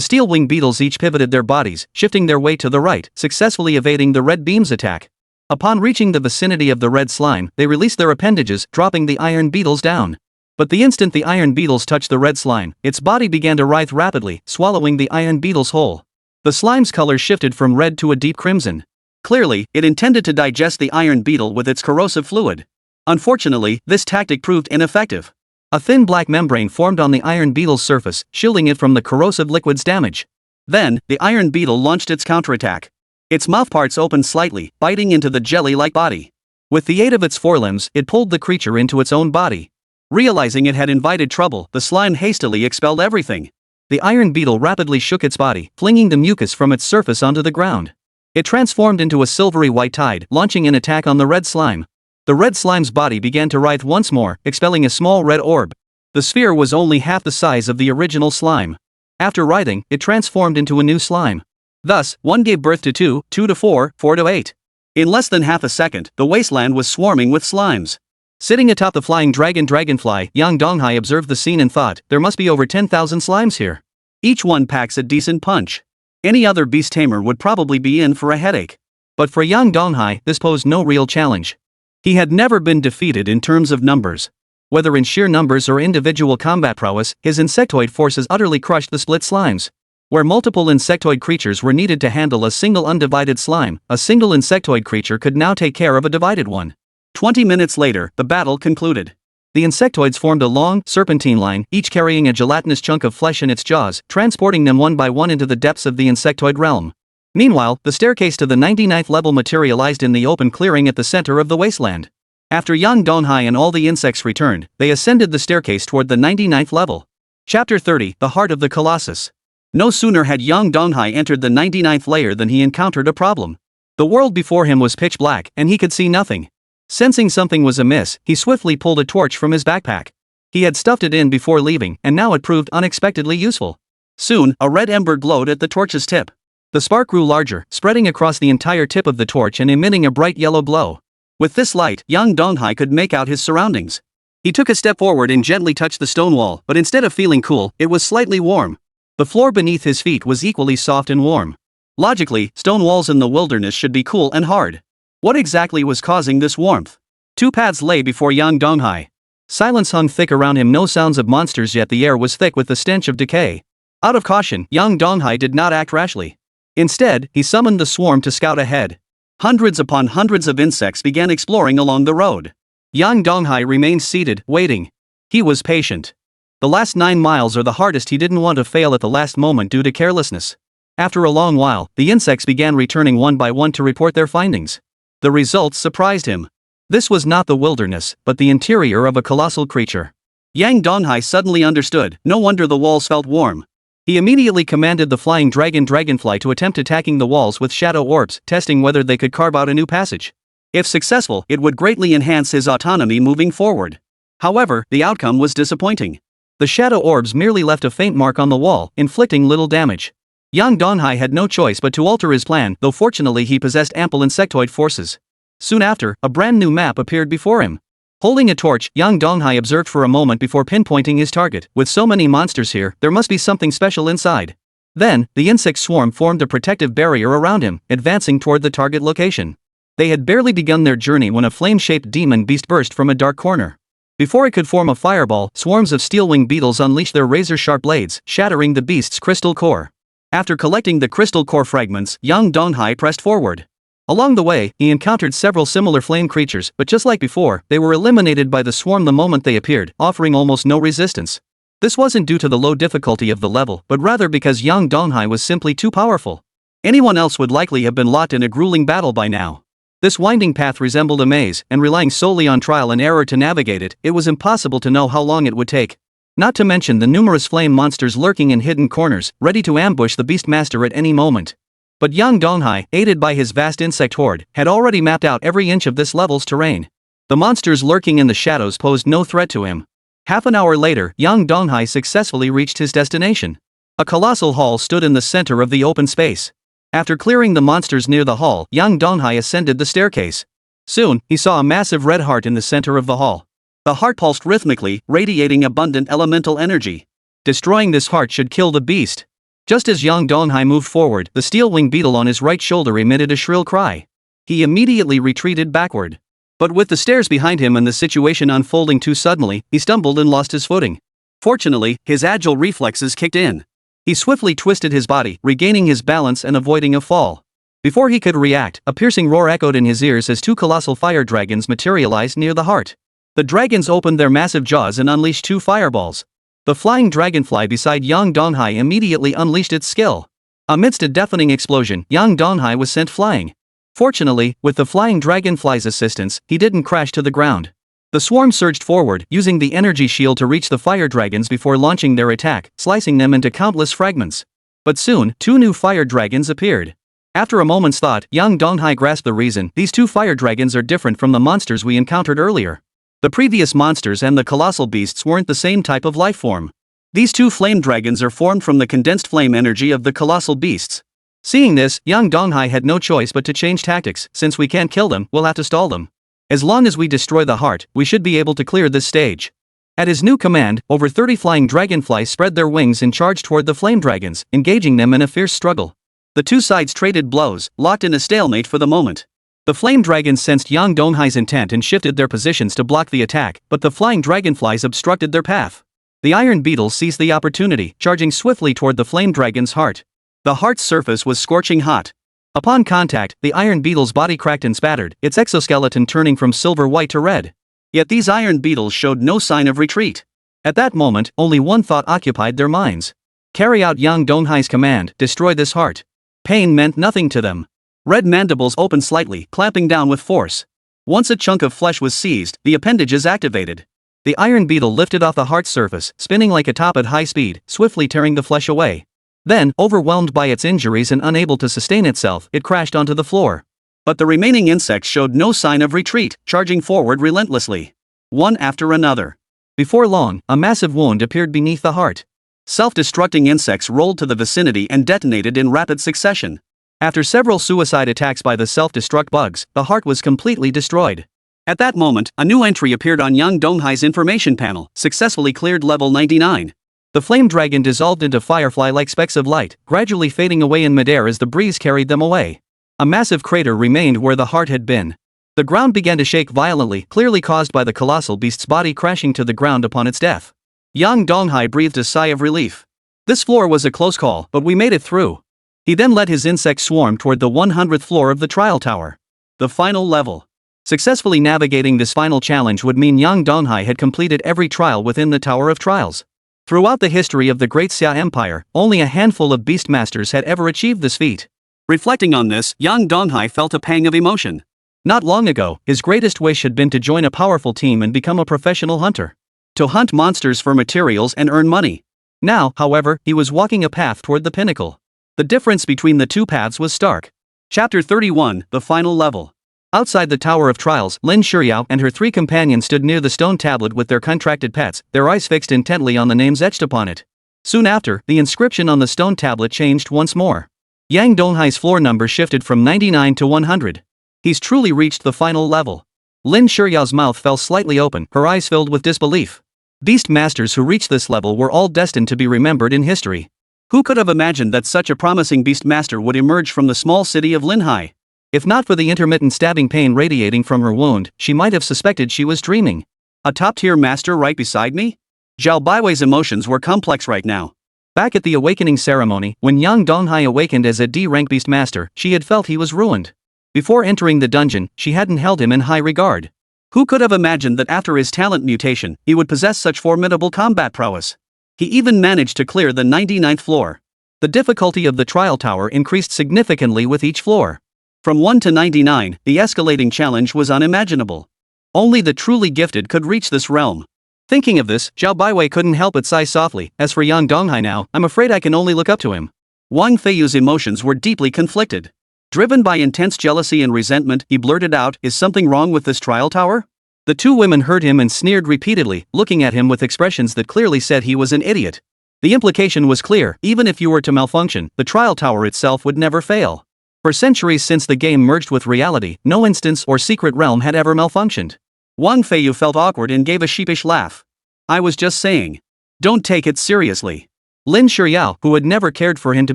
steel-winged beetles each pivoted their bodies, shifting their weight to the right, successfully evading the red beam's attack. Upon reaching the vicinity of the red slime, they released their appendages, dropping the iron beetles down. But the instant the iron beetles touched the red slime, its body began to writhe rapidly, swallowing the iron beetles whole. The slime's color shifted from red to a deep crimson. Clearly, it intended to digest the iron beetle with its corrosive fluid. Unfortunately, this tactic proved ineffective. A thin black membrane formed on the iron beetle's surface, shielding it from the corrosive liquid's damage. Then, the iron beetle launched its counterattack. Its mouthparts opened slightly, biting into the jelly-like body. With the aid of its forelimbs, it pulled the creature into its own body. Realizing it had invited trouble, the slime hastily expelled everything. The iron beetle rapidly shook its body, flinging the mucus from its surface onto the ground. It transformed into a silvery white tide, launching an attack on the red slime. The red slime's body began to writhe once more, expelling a small red orb. The sphere was only half the size of the original slime. After writhing, it transformed into a new slime. Thus, 1 gave birth to 2, 2 to 4, 4 to 8. In less than half a second, the wasteland was swarming with slimes. Sitting atop the flying dragonfly, Yang Donghai observed the scene and thought, there must be over 10,000 slimes here. Each one packs a decent punch. Any other beast tamer would probably be in for a headache. But for Yang Donghai, this posed no real challenge. He had never been defeated in terms of numbers. Whether in sheer numbers or individual combat prowess, his insectoid forces utterly crushed the split slimes. Where multiple insectoid creatures were needed to handle a single undivided slime, a single insectoid creature could now take care of a divided one. 20 minutes later, the battle concluded. The insectoids formed a long, serpentine line, each carrying a gelatinous chunk of flesh in its jaws, transporting them one by one into the depths of the insectoid realm. Meanwhile, the staircase to the 99th level materialized in the open clearing at the center of the wasteland. After Yang Donghai and all the insects returned, they ascended the staircase toward the 99th level. Chapter 30, The Heart of the Colossus. No sooner had Yang Donghai entered the 99th layer than he encountered a problem. The world before him was pitch black, and he could see nothing. Sensing something was amiss, he swiftly pulled a torch from his backpack. He had stuffed it in before leaving, and now it proved unexpectedly useful. Soon, a red ember glowed at the torch's tip. The spark grew larger, spreading across the entire tip of the torch and emitting a bright yellow glow. With this light, Yang Donghai could make out his surroundings. He took a step forward and gently touched the stone wall, but instead of feeling cool, it was slightly warm. The floor beneath his feet was equally soft and warm. Logically, stone walls in the wilderness should be cool and hard. What exactly was causing this warmth? Two paths lay before Yang Donghai. Silence hung thick around him, no sounds of monsters, yet the air was thick with the stench of decay. Out of caution, Yang Donghai did not act rashly. Instead, he summoned the swarm to scout ahead. Hundreds upon hundreds of insects began exploring along the road. Yang Donghai remained seated, waiting. He was patient. The last 9 miles are the hardest. He didn't want to fail at the last moment due to carelessness. After a long while, the insects began returning one by one to report their findings. The results surprised him. This was not the wilderness, but the interior of a colossal creature. Yang Donghai suddenly understood, no wonder the walls felt warm. He immediately commanded the flying dragonfly to attempt attacking the walls with shadow orbs, testing whether they could carve out a new passage. If successful, it would greatly enhance his autonomy moving forward. However, the outcome was disappointing. The shadow orbs merely left a faint mark on the wall, inflicting little damage. Yang Donghai had no choice but to alter his plan, though fortunately he possessed ample insectoid forces. Soon after, a brand new map appeared before him. Holding a torch, Yang Donghai observed for a moment before pinpointing his target. With so many monsters here, there must be something special inside. Then, the insect swarm formed a protective barrier around him, advancing toward the target location. They had barely begun their journey when a flame-shaped demon beast burst from a dark corner. Before it could form a fireball, swarms of steel-winged beetles unleashed their razor-sharp blades, shattering the beast's crystal core. After collecting the crystal core fragments, Yang Donghai pressed forward. Along the way, he encountered several similar flame creatures, but just like before, they were eliminated by the swarm the moment they appeared, offering almost no resistance. This wasn't due to the low difficulty of the level, but rather because Yang Donghai was simply too powerful. Anyone else would likely have been locked in a grueling battle by now. This winding path resembled a maze, and relying solely on trial and error to navigate it, it was impossible to know how long it would take. Not to mention the numerous flame monsters lurking in hidden corners, ready to ambush the Beastmaster at any moment. But Yang Donghai, aided by his vast insect horde, had already mapped out every inch of this level's terrain. The monsters lurking in the shadows posed no threat to him. Half an hour later, Yang Donghai successfully reached his destination. A colossal hall stood in the center of the open space. After clearing the monsters near the hall, Yang Donghai ascended the staircase. Soon, he saw a massive red heart in the center of the hall. The heart pulsed rhythmically, radiating abundant elemental energy. Destroying this heart should kill the beast. Just as Yang Donghai moved forward, the steel-winged beetle on his right shoulder emitted a shrill cry. He immediately retreated backward. But with the stairs behind him and the situation unfolding too suddenly, he stumbled and lost his footing. Fortunately, his agile reflexes kicked in. He swiftly twisted his body, regaining his balance and avoiding a fall. Before he could react, a piercing roar echoed in his ears as two colossal fire dragons materialized near the heart. The dragons opened their massive jaws and unleashed two fireballs. The flying dragonfly beside Yang Donghai immediately unleashed its skill. Amidst a deafening explosion, Yang Donghai was sent flying. Fortunately, with the flying dragonfly's assistance, he didn't crash to the ground. The swarm surged forward, using the energy shield to reach the fire dragons before launching their attack, slicing them into countless fragments. But soon, two new fire dragons appeared. After a moment's thought, Yang Donghai grasped the reason. These two fire dragons are different from the monsters we encountered earlier. The previous monsters and the colossal beasts weren't the same type of life form. These two flame dragons are formed from the condensed flame energy of the colossal beasts. Seeing this, Yang Donghai had no choice but to change tactics. Since we can't kill them, we'll have to stall them. As long as we destroy the heart, we should be able to clear this stage. At his new command, over 30 flying dragonflies spread their wings and charged toward the flame dragons, engaging them in a fierce struggle. The two sides traded blows, locked in a stalemate for the moment. The flame dragons sensed Yang Donghai's intent and shifted their positions to block the attack, but the flying dragonflies obstructed their path. The iron beetle seized the opportunity, charging swiftly toward the flame dragon's heart. The heart's surface was scorching hot. Upon contact, the iron beetle's body cracked and spattered, its exoskeleton turning from silver-white to red. Yet these iron beetles showed no sign of retreat. At that moment, only one thought occupied their minds. Carry out Yang Donghai's command, destroy this heart. Pain meant nothing to them. Red mandibles opened slightly, clamping down with force. Once a chunk of flesh was seized, the appendages activated. The iron beetle lifted off the heart's surface, spinning like a top at high speed, swiftly tearing the flesh away. Then, overwhelmed by its injuries and unable to sustain itself, it crashed onto the floor. But the remaining insects showed no sign of retreat, charging forward relentlessly. One after another. Before long, a massive wound appeared beneath the heart. Self-destructing insects rolled to the vicinity and detonated in rapid succession. After several suicide attacks by the self-destruct bugs, the heart was completely destroyed. At that moment, a new entry appeared on Yang Donghai's information panel, successfully cleared level 99. The flame dragon dissolved into firefly-like specks of light, gradually fading away in midair as the breeze carried them away. A massive crater remained where the heart had been. The ground began to shake violently, clearly caused by the colossal beast's body crashing to the ground upon its death. Yang Donghai breathed a sigh of relief. This floor was a close call, but we made it through. He then led his insect swarm toward the 100th floor of the trial tower. The final level. Successfully navigating this final challenge would mean Yang Donghai had completed every trial within the Tower of Trials. Throughout the history of the Great Xia Empire, only a handful of beastmasters had ever achieved this feat. Reflecting on this, Yang Donghai felt a pang of emotion. Not long ago, his greatest wish had been to join a powerful team and become a professional hunter. To hunt monsters for materials and earn money. Now, however, he was walking a path toward the pinnacle. The difference between the two paths was stark. Chapter 31, The Final Level. Outside the Tower of Trials, Lin Shiryao and her three companions stood near the stone tablet with their contracted pets, their eyes fixed intently on the names etched upon it. Soon after, the inscription on the stone tablet changed once more. Yang Donghai's floor number shifted from 99 to 100. He's truly reached the final level. Lin Shiryao's mouth fell slightly open, her eyes filled with disbelief. Beast masters who reached this level were all destined to be remembered in history. Who could have imagined that such a promising beast master would emerge from the small city of Linhai? If not for the intermittent stabbing pain radiating from her wound, she might have suspected she was dreaming. A top-tier master right beside me? Zhao Baiwei's emotions were complex right now. Back at the awakening ceremony, when Yang Donghai awakened as a D-rank beast master, she had felt he was ruined. Before entering the dungeon, she hadn't held him in high regard. Who could have imagined that after his talent mutation, he would possess such formidable combat prowess? He even managed to clear the 99th floor. The difficulty of the trial tower increased significantly with each floor. From 1 to 99, the escalating challenge was unimaginable. Only the truly gifted could reach this realm. Thinking of this, Zhao Baiwei couldn't help but sigh softly. As for Yang Donghai now, I'm afraid I can only look up to him. Wang Feiyu's emotions were deeply conflicted. Driven by intense jealousy and resentment, he blurted out, "Is something wrong with this trial tower?" The two women heard him and sneered repeatedly, looking at him with expressions that clearly said he was an idiot. The implication was clear: even if you were to malfunction, the trial tower itself would never fail. For centuries since the game merged with reality, no instance or secret realm had ever malfunctioned. Wang Feiyu felt awkward and gave a sheepish laugh. "I was just saying. Don't take it seriously." Lin Shiryao, who had never cared for him to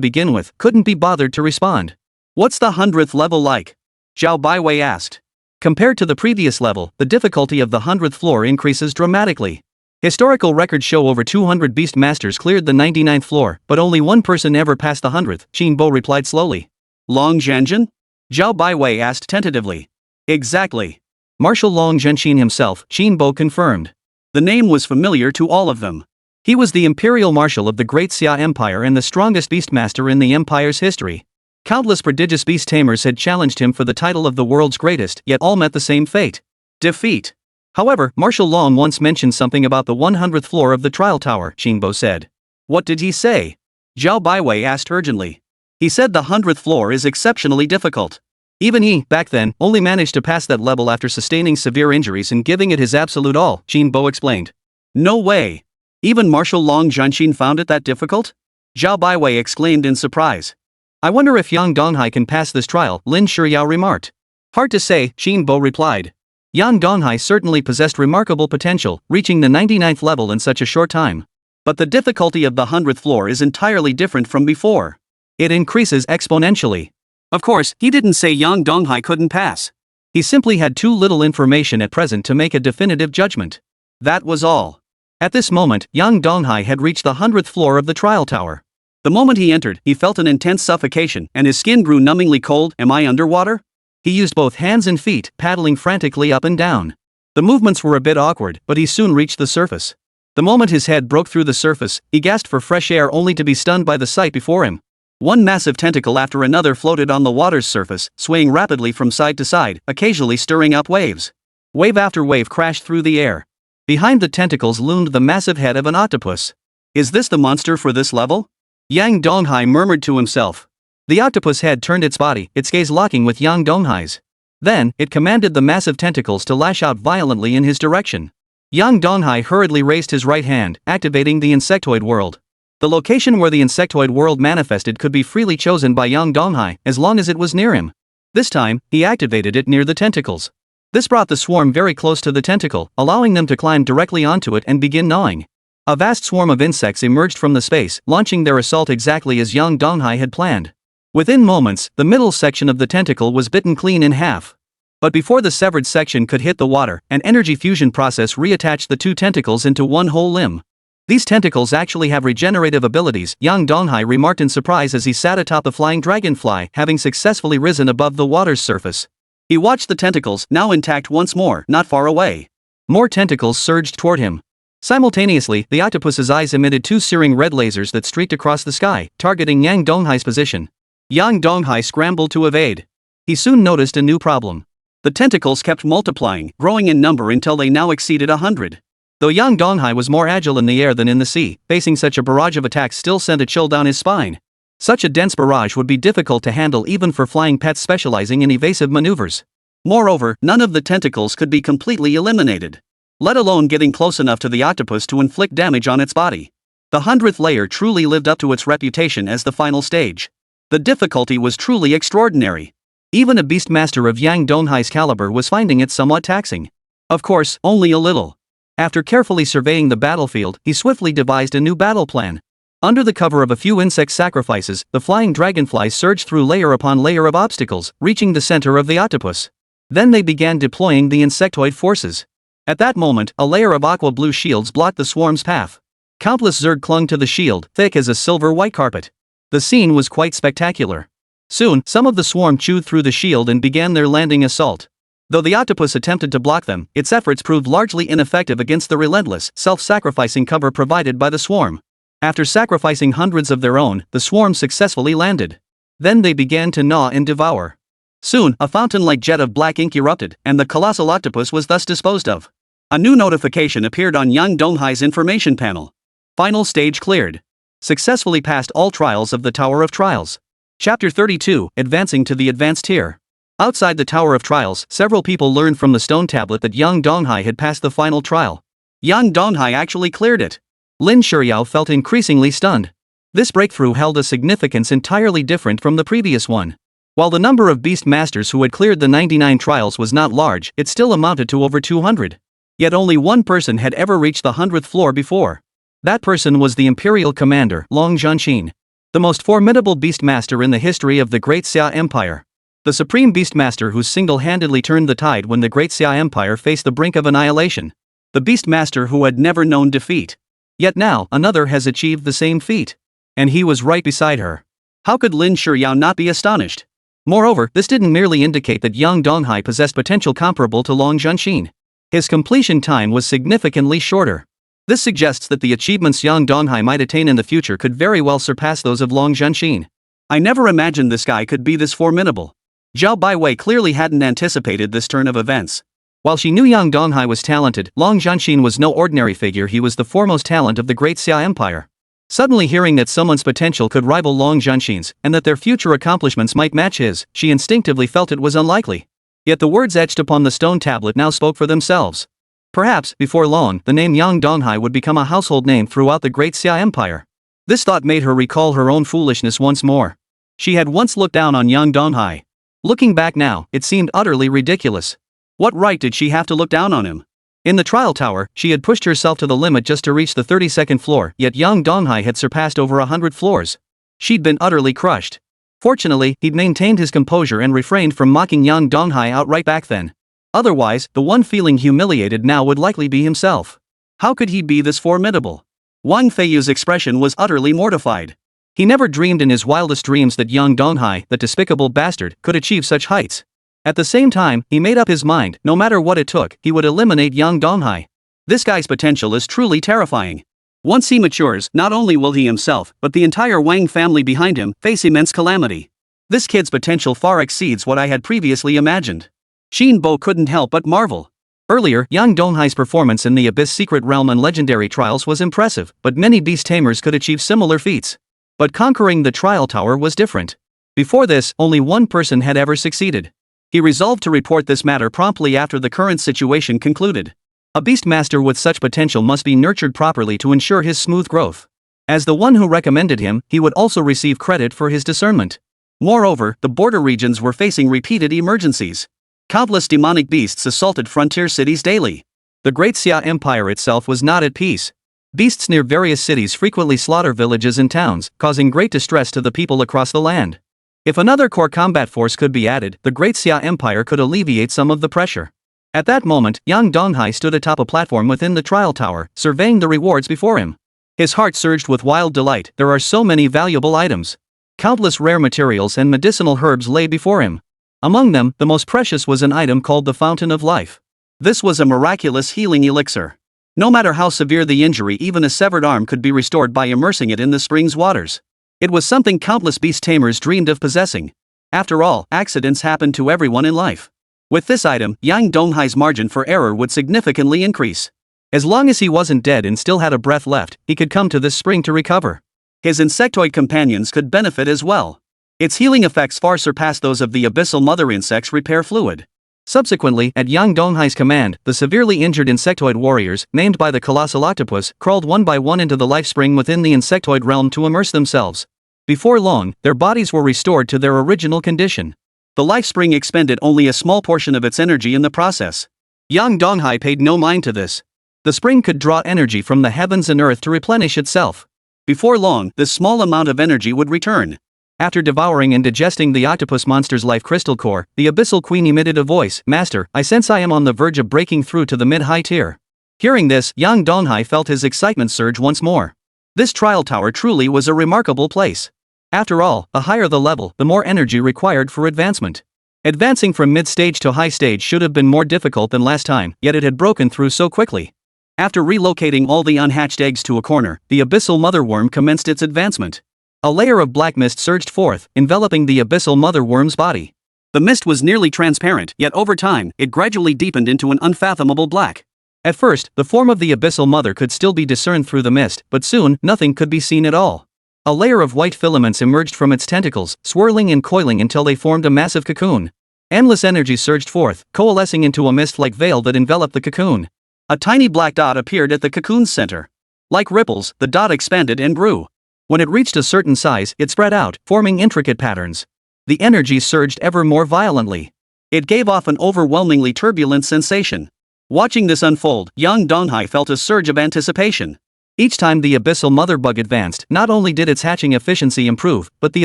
begin with, couldn't be bothered to respond. "What's the 100th level like?" Zhao Baiwei asked. Compared to the previous level, the difficulty of the 100th floor increases dramatically. Historical records show over 200 beast masters cleared the 99th floor, but only one person ever passed the 100th, Qin Bo replied slowly. Long Zhanjin? Zhao Baiwei asked tentatively. Exactly. Marshal Long Zhenxin himself, Qin Bo confirmed. The name was familiar to all of them. He was the imperial marshal of the Great Xia Empire and the strongest beastmaster in the empire's history. Countless prodigious beast tamers had challenged him for the title of the world's greatest, yet all met the same fate. Defeat. However, Marshal Long once mentioned something about the 100th floor of the trial tower, Qin Bo said. What did he say? Zhao Baiwei asked urgently. He said the 100th floor is exceptionally difficult. Even he, back then, only managed to pass that level after sustaining severe injuries and giving it his absolute all, Qin Bo explained. No way. Even Marshal Long Zhanxin found it that difficult? Zhao Baiwei exclaimed in surprise. I wonder if Yang Donghai can pass this trial, Lin Shiyao remarked. Hard to say, Qin Bo replied. Yang Donghai certainly possessed remarkable potential, reaching the 99th level in such a short time. But the difficulty of the 100th floor is entirely different from before. It increases exponentially. Of course, he didn't say Yang Donghai couldn't pass. He simply had too little information at present to make a definitive judgment. That was all. At this moment, Yang Donghai had reached the 100th floor of the trial tower. The moment he entered, he felt an intense suffocation and his skin grew numbingly cold. Am I underwater? He used both hands and feet, paddling frantically up and down. The movements were a bit awkward, but he soon reached the surface. The moment his head broke through the surface, he gasped for fresh air only to be stunned by the sight before him. One massive tentacle after another floated on the water's surface, swaying rapidly from side to side, occasionally stirring up waves. Wave after wave crashed through the air. Behind the tentacles loomed the massive head of an octopus. Is this the monster for this level? Yang Donghai murmured to himself. The octopus head turned its body, its gaze locking with Yang Donghai's. Then, it commanded the massive tentacles to lash out violently in his direction. Yang Donghai hurriedly raised his right hand, activating the insectoid world. The location where the insectoid world manifested could be freely chosen by Yang Donghai, as long as it was near him. This time, he activated it near the tentacles. This brought the swarm very close to the tentacle, allowing them to climb directly onto it and begin gnawing. A vast swarm of insects emerged from the space, launching their assault exactly as Yang Donghai had planned. Within moments, the middle section of the tentacle was bitten clean in half. But before the severed section could hit the water, an energy fusion process reattached the two tentacles into one whole limb. These tentacles actually have regenerative abilities, Yang Donghai remarked in surprise as he sat atop the flying dragonfly, having successfully risen above the water's surface. He watched the tentacles, now intact once more, not far away. More tentacles surged toward him. Simultaneously, the octopus's eyes emitted two searing red lasers that streaked across the sky, targeting Yang Donghai's position. Yang Donghai scrambled to evade. He soon noticed a new problem. The tentacles kept multiplying, growing in number until they now exceeded 100. Though Yang Donghai was more agile in the air than in the sea, facing such a barrage of attacks still sent a chill down his spine. Such a dense barrage would be difficult to handle even for flying pets specializing in evasive maneuvers. Moreover, none of the tentacles could be completely eliminated, let alone getting close enough to the octopus to inflict damage on its body. The 100th layer truly lived up to its reputation as the final stage. The difficulty was truly extraordinary. Even a beastmaster of Yang Donghai's caliber was finding it somewhat taxing. Of course, only a little. After carefully surveying the battlefield, he swiftly devised a new battle plan. Under the cover of a few insect sacrifices, the flying dragonflies surged through layer upon layer of obstacles, reaching the center of the octopus. Then they began deploying the insectoid forces. At that moment, a layer of aqua-blue shields blocked the swarm's path. Countless Zerg clung to the shield, thick as a silver-white carpet. The scene was quite spectacular. Soon, some of the swarm chewed through the shield and began their landing assault. Though the octopus attempted to block them, its efforts proved largely ineffective against the relentless, self-sacrificing cover provided by the swarm. After sacrificing hundreds of their own, the swarm successfully landed. Then they began to gnaw and devour. Soon, a fountain-like jet of black ink erupted, and the colossal octopus was thus disposed of. A new notification appeared on Yang Donghai's information panel. Final stage cleared. Successfully passed all trials of the Tower of Trials. Chapter 32, Advancing to the Advanced Tier. Outside the Tower of Trials, several people learned from the stone tablet that Yang Donghai had passed the final trial. Yang Donghai actually cleared it. Lin Shiyao felt increasingly stunned. This breakthrough held a significance entirely different from the previous one. While the number of beast masters who had cleared the 99 trials was not large, it still amounted to over 200. Yet only one person had ever reached the 100th floor before. That person was the imperial commander, Long Zhenxin, the most formidable beast master in the history of the Great Xia Empire. The supreme beastmaster who single-handedly turned the tide when the Great Xia Empire faced the brink of annihilation. The beastmaster who had never known defeat. Yet now, another has achieved the same feat. And he was right beside her. How could Lin Shuyao not be astonished? Moreover, this didn't merely indicate that Yang Donghai possessed potential comparable to Long Zhenxin. His completion time was significantly shorter. This suggests that the achievements Yang Donghai might attain in the future could very well surpass those of Long Zhenxin. I never imagined this guy could be this formidable. Zhao Baiwei clearly hadn't anticipated this turn of events. While she knew Yang Donghai was talented, Long Zhenxin was no ordinary figure. He was the foremost talent of the Great Xia Empire. Suddenly hearing that someone's potential could rival Long Zhenxin's, and that their future accomplishments might match his, she instinctively felt it was unlikely. Yet the words etched upon the stone tablet now spoke for themselves. Perhaps, before long, the name Yang Donghai would become a household name throughout the Great Xia Empire. This thought made her recall her own foolishness once more. She had once looked down on Yang Donghai. Looking back now, it seemed utterly ridiculous. What right did she have to look down on him? In the trial tower, she had pushed herself to the limit just to reach the 32nd floor, yet Yang Donghai had surpassed over 100 floors. She'd been utterly crushed. Fortunately, he'd maintained his composure and refrained from mocking Yang Donghai outright back then. Otherwise, the one feeling humiliated now would likely be himself. How could he be this formidable? Wang Feiyu's expression was utterly mortified. He never dreamed in his wildest dreams that Yang Donghai, the despicable bastard, could achieve such heights. At the same time, he made up his mind, no matter what it took, he would eliminate Yang Donghai. This guy's potential is truly terrifying. Once he matures, not only will he himself, but the entire Wang family behind him, face immense calamity. This kid's potential far exceeds what I had previously imagined. Xin Bo couldn't help but marvel. Earlier, Yang Donghai's performance in the Abyss Secret Realm and Legendary Trials was impressive, but many beast tamers could achieve similar feats. But conquering the trial tower was different. Before this, only one person had ever succeeded. He resolved to report this matter promptly after the current situation concluded. A beastmaster with such potential must be nurtured properly to ensure his smooth growth. As the one who recommended him, he would also receive credit for his discernment. Moreover, the border regions were facing repeated emergencies. Countless demonic beasts assaulted frontier cities daily. The Great Xia Empire itself was not at peace. Beasts near various cities frequently slaughter villages and towns, causing great distress to the people across the land. If another core combat force could be added, the Great Xia Empire could alleviate some of the pressure. At that moment, Yang Donghai stood atop a platform within the trial tower, surveying the rewards before him. His heart surged with wild delight. There are so many valuable items. Countless rare materials and medicinal herbs lay before him. Among them, the most precious was an item called the Fountain of Life. This was a miraculous healing elixir. No matter how severe the injury, even a severed arm could be restored by immersing it in the spring's waters. It was something countless beast tamers dreamed of possessing. After all, accidents happen to everyone in life. With this item, Yang Donghai's margin for error would significantly increase. As long as he wasn't dead and still had a breath left, he could come to this spring to recover. His insectoid companions could benefit as well. Its healing effects far surpassed those of the Abyssal Mother Insect's repair fluid. Subsequently, at Yang Donghai's command, the severely injured insectoid warriors, named by the colossal octopus, crawled one by one into the life spring within the insectoid realm to immerse themselves. Before long, their bodies were restored to their original condition. The life spring expended only a small portion of its energy in the process. Yang Donghai paid no mind to this. The spring could draw energy from the heavens and earth to replenish itself. Before long, this small amount of energy would return. After devouring and digesting the octopus monster's life crystal core, the Abyssal Queen emitted a voice, "Master, I sense I am on the verge of breaking through to the mid-high tier." Hearing this, Yang Donghai felt his excitement surge once more. This trial tower truly was a remarkable place. After all, the higher the level, the more energy required for advancement. Advancing from mid-stage to high stage should have been more difficult than last time, yet it had broken through so quickly. After relocating all the unhatched eggs to a corner, the Abyssal Mother Worm commenced its advancement. A layer of black mist surged forth, enveloping the Abyssal Mother Worm's body. The mist was nearly transparent, yet over time, it gradually deepened into an unfathomable black. At first, the form of the Abyssal Mother could still be discerned through the mist, but soon, nothing could be seen at all. A layer of white filaments emerged from its tentacles, swirling and coiling until they formed a massive cocoon. Endless energy surged forth, coalescing into a mist-like veil that enveloped the cocoon. A tiny black dot appeared at the cocoon's center. Like ripples, the dot expanded and grew. When it reached a certain size, it spread out, forming intricate patterns. The energy surged ever more violently. It gave off an overwhelmingly turbulent sensation. Watching this unfold, Yang Donghai felt a surge of anticipation. Each time the Abyssal Mother bug advanced, not only did its hatching efficiency improve, but the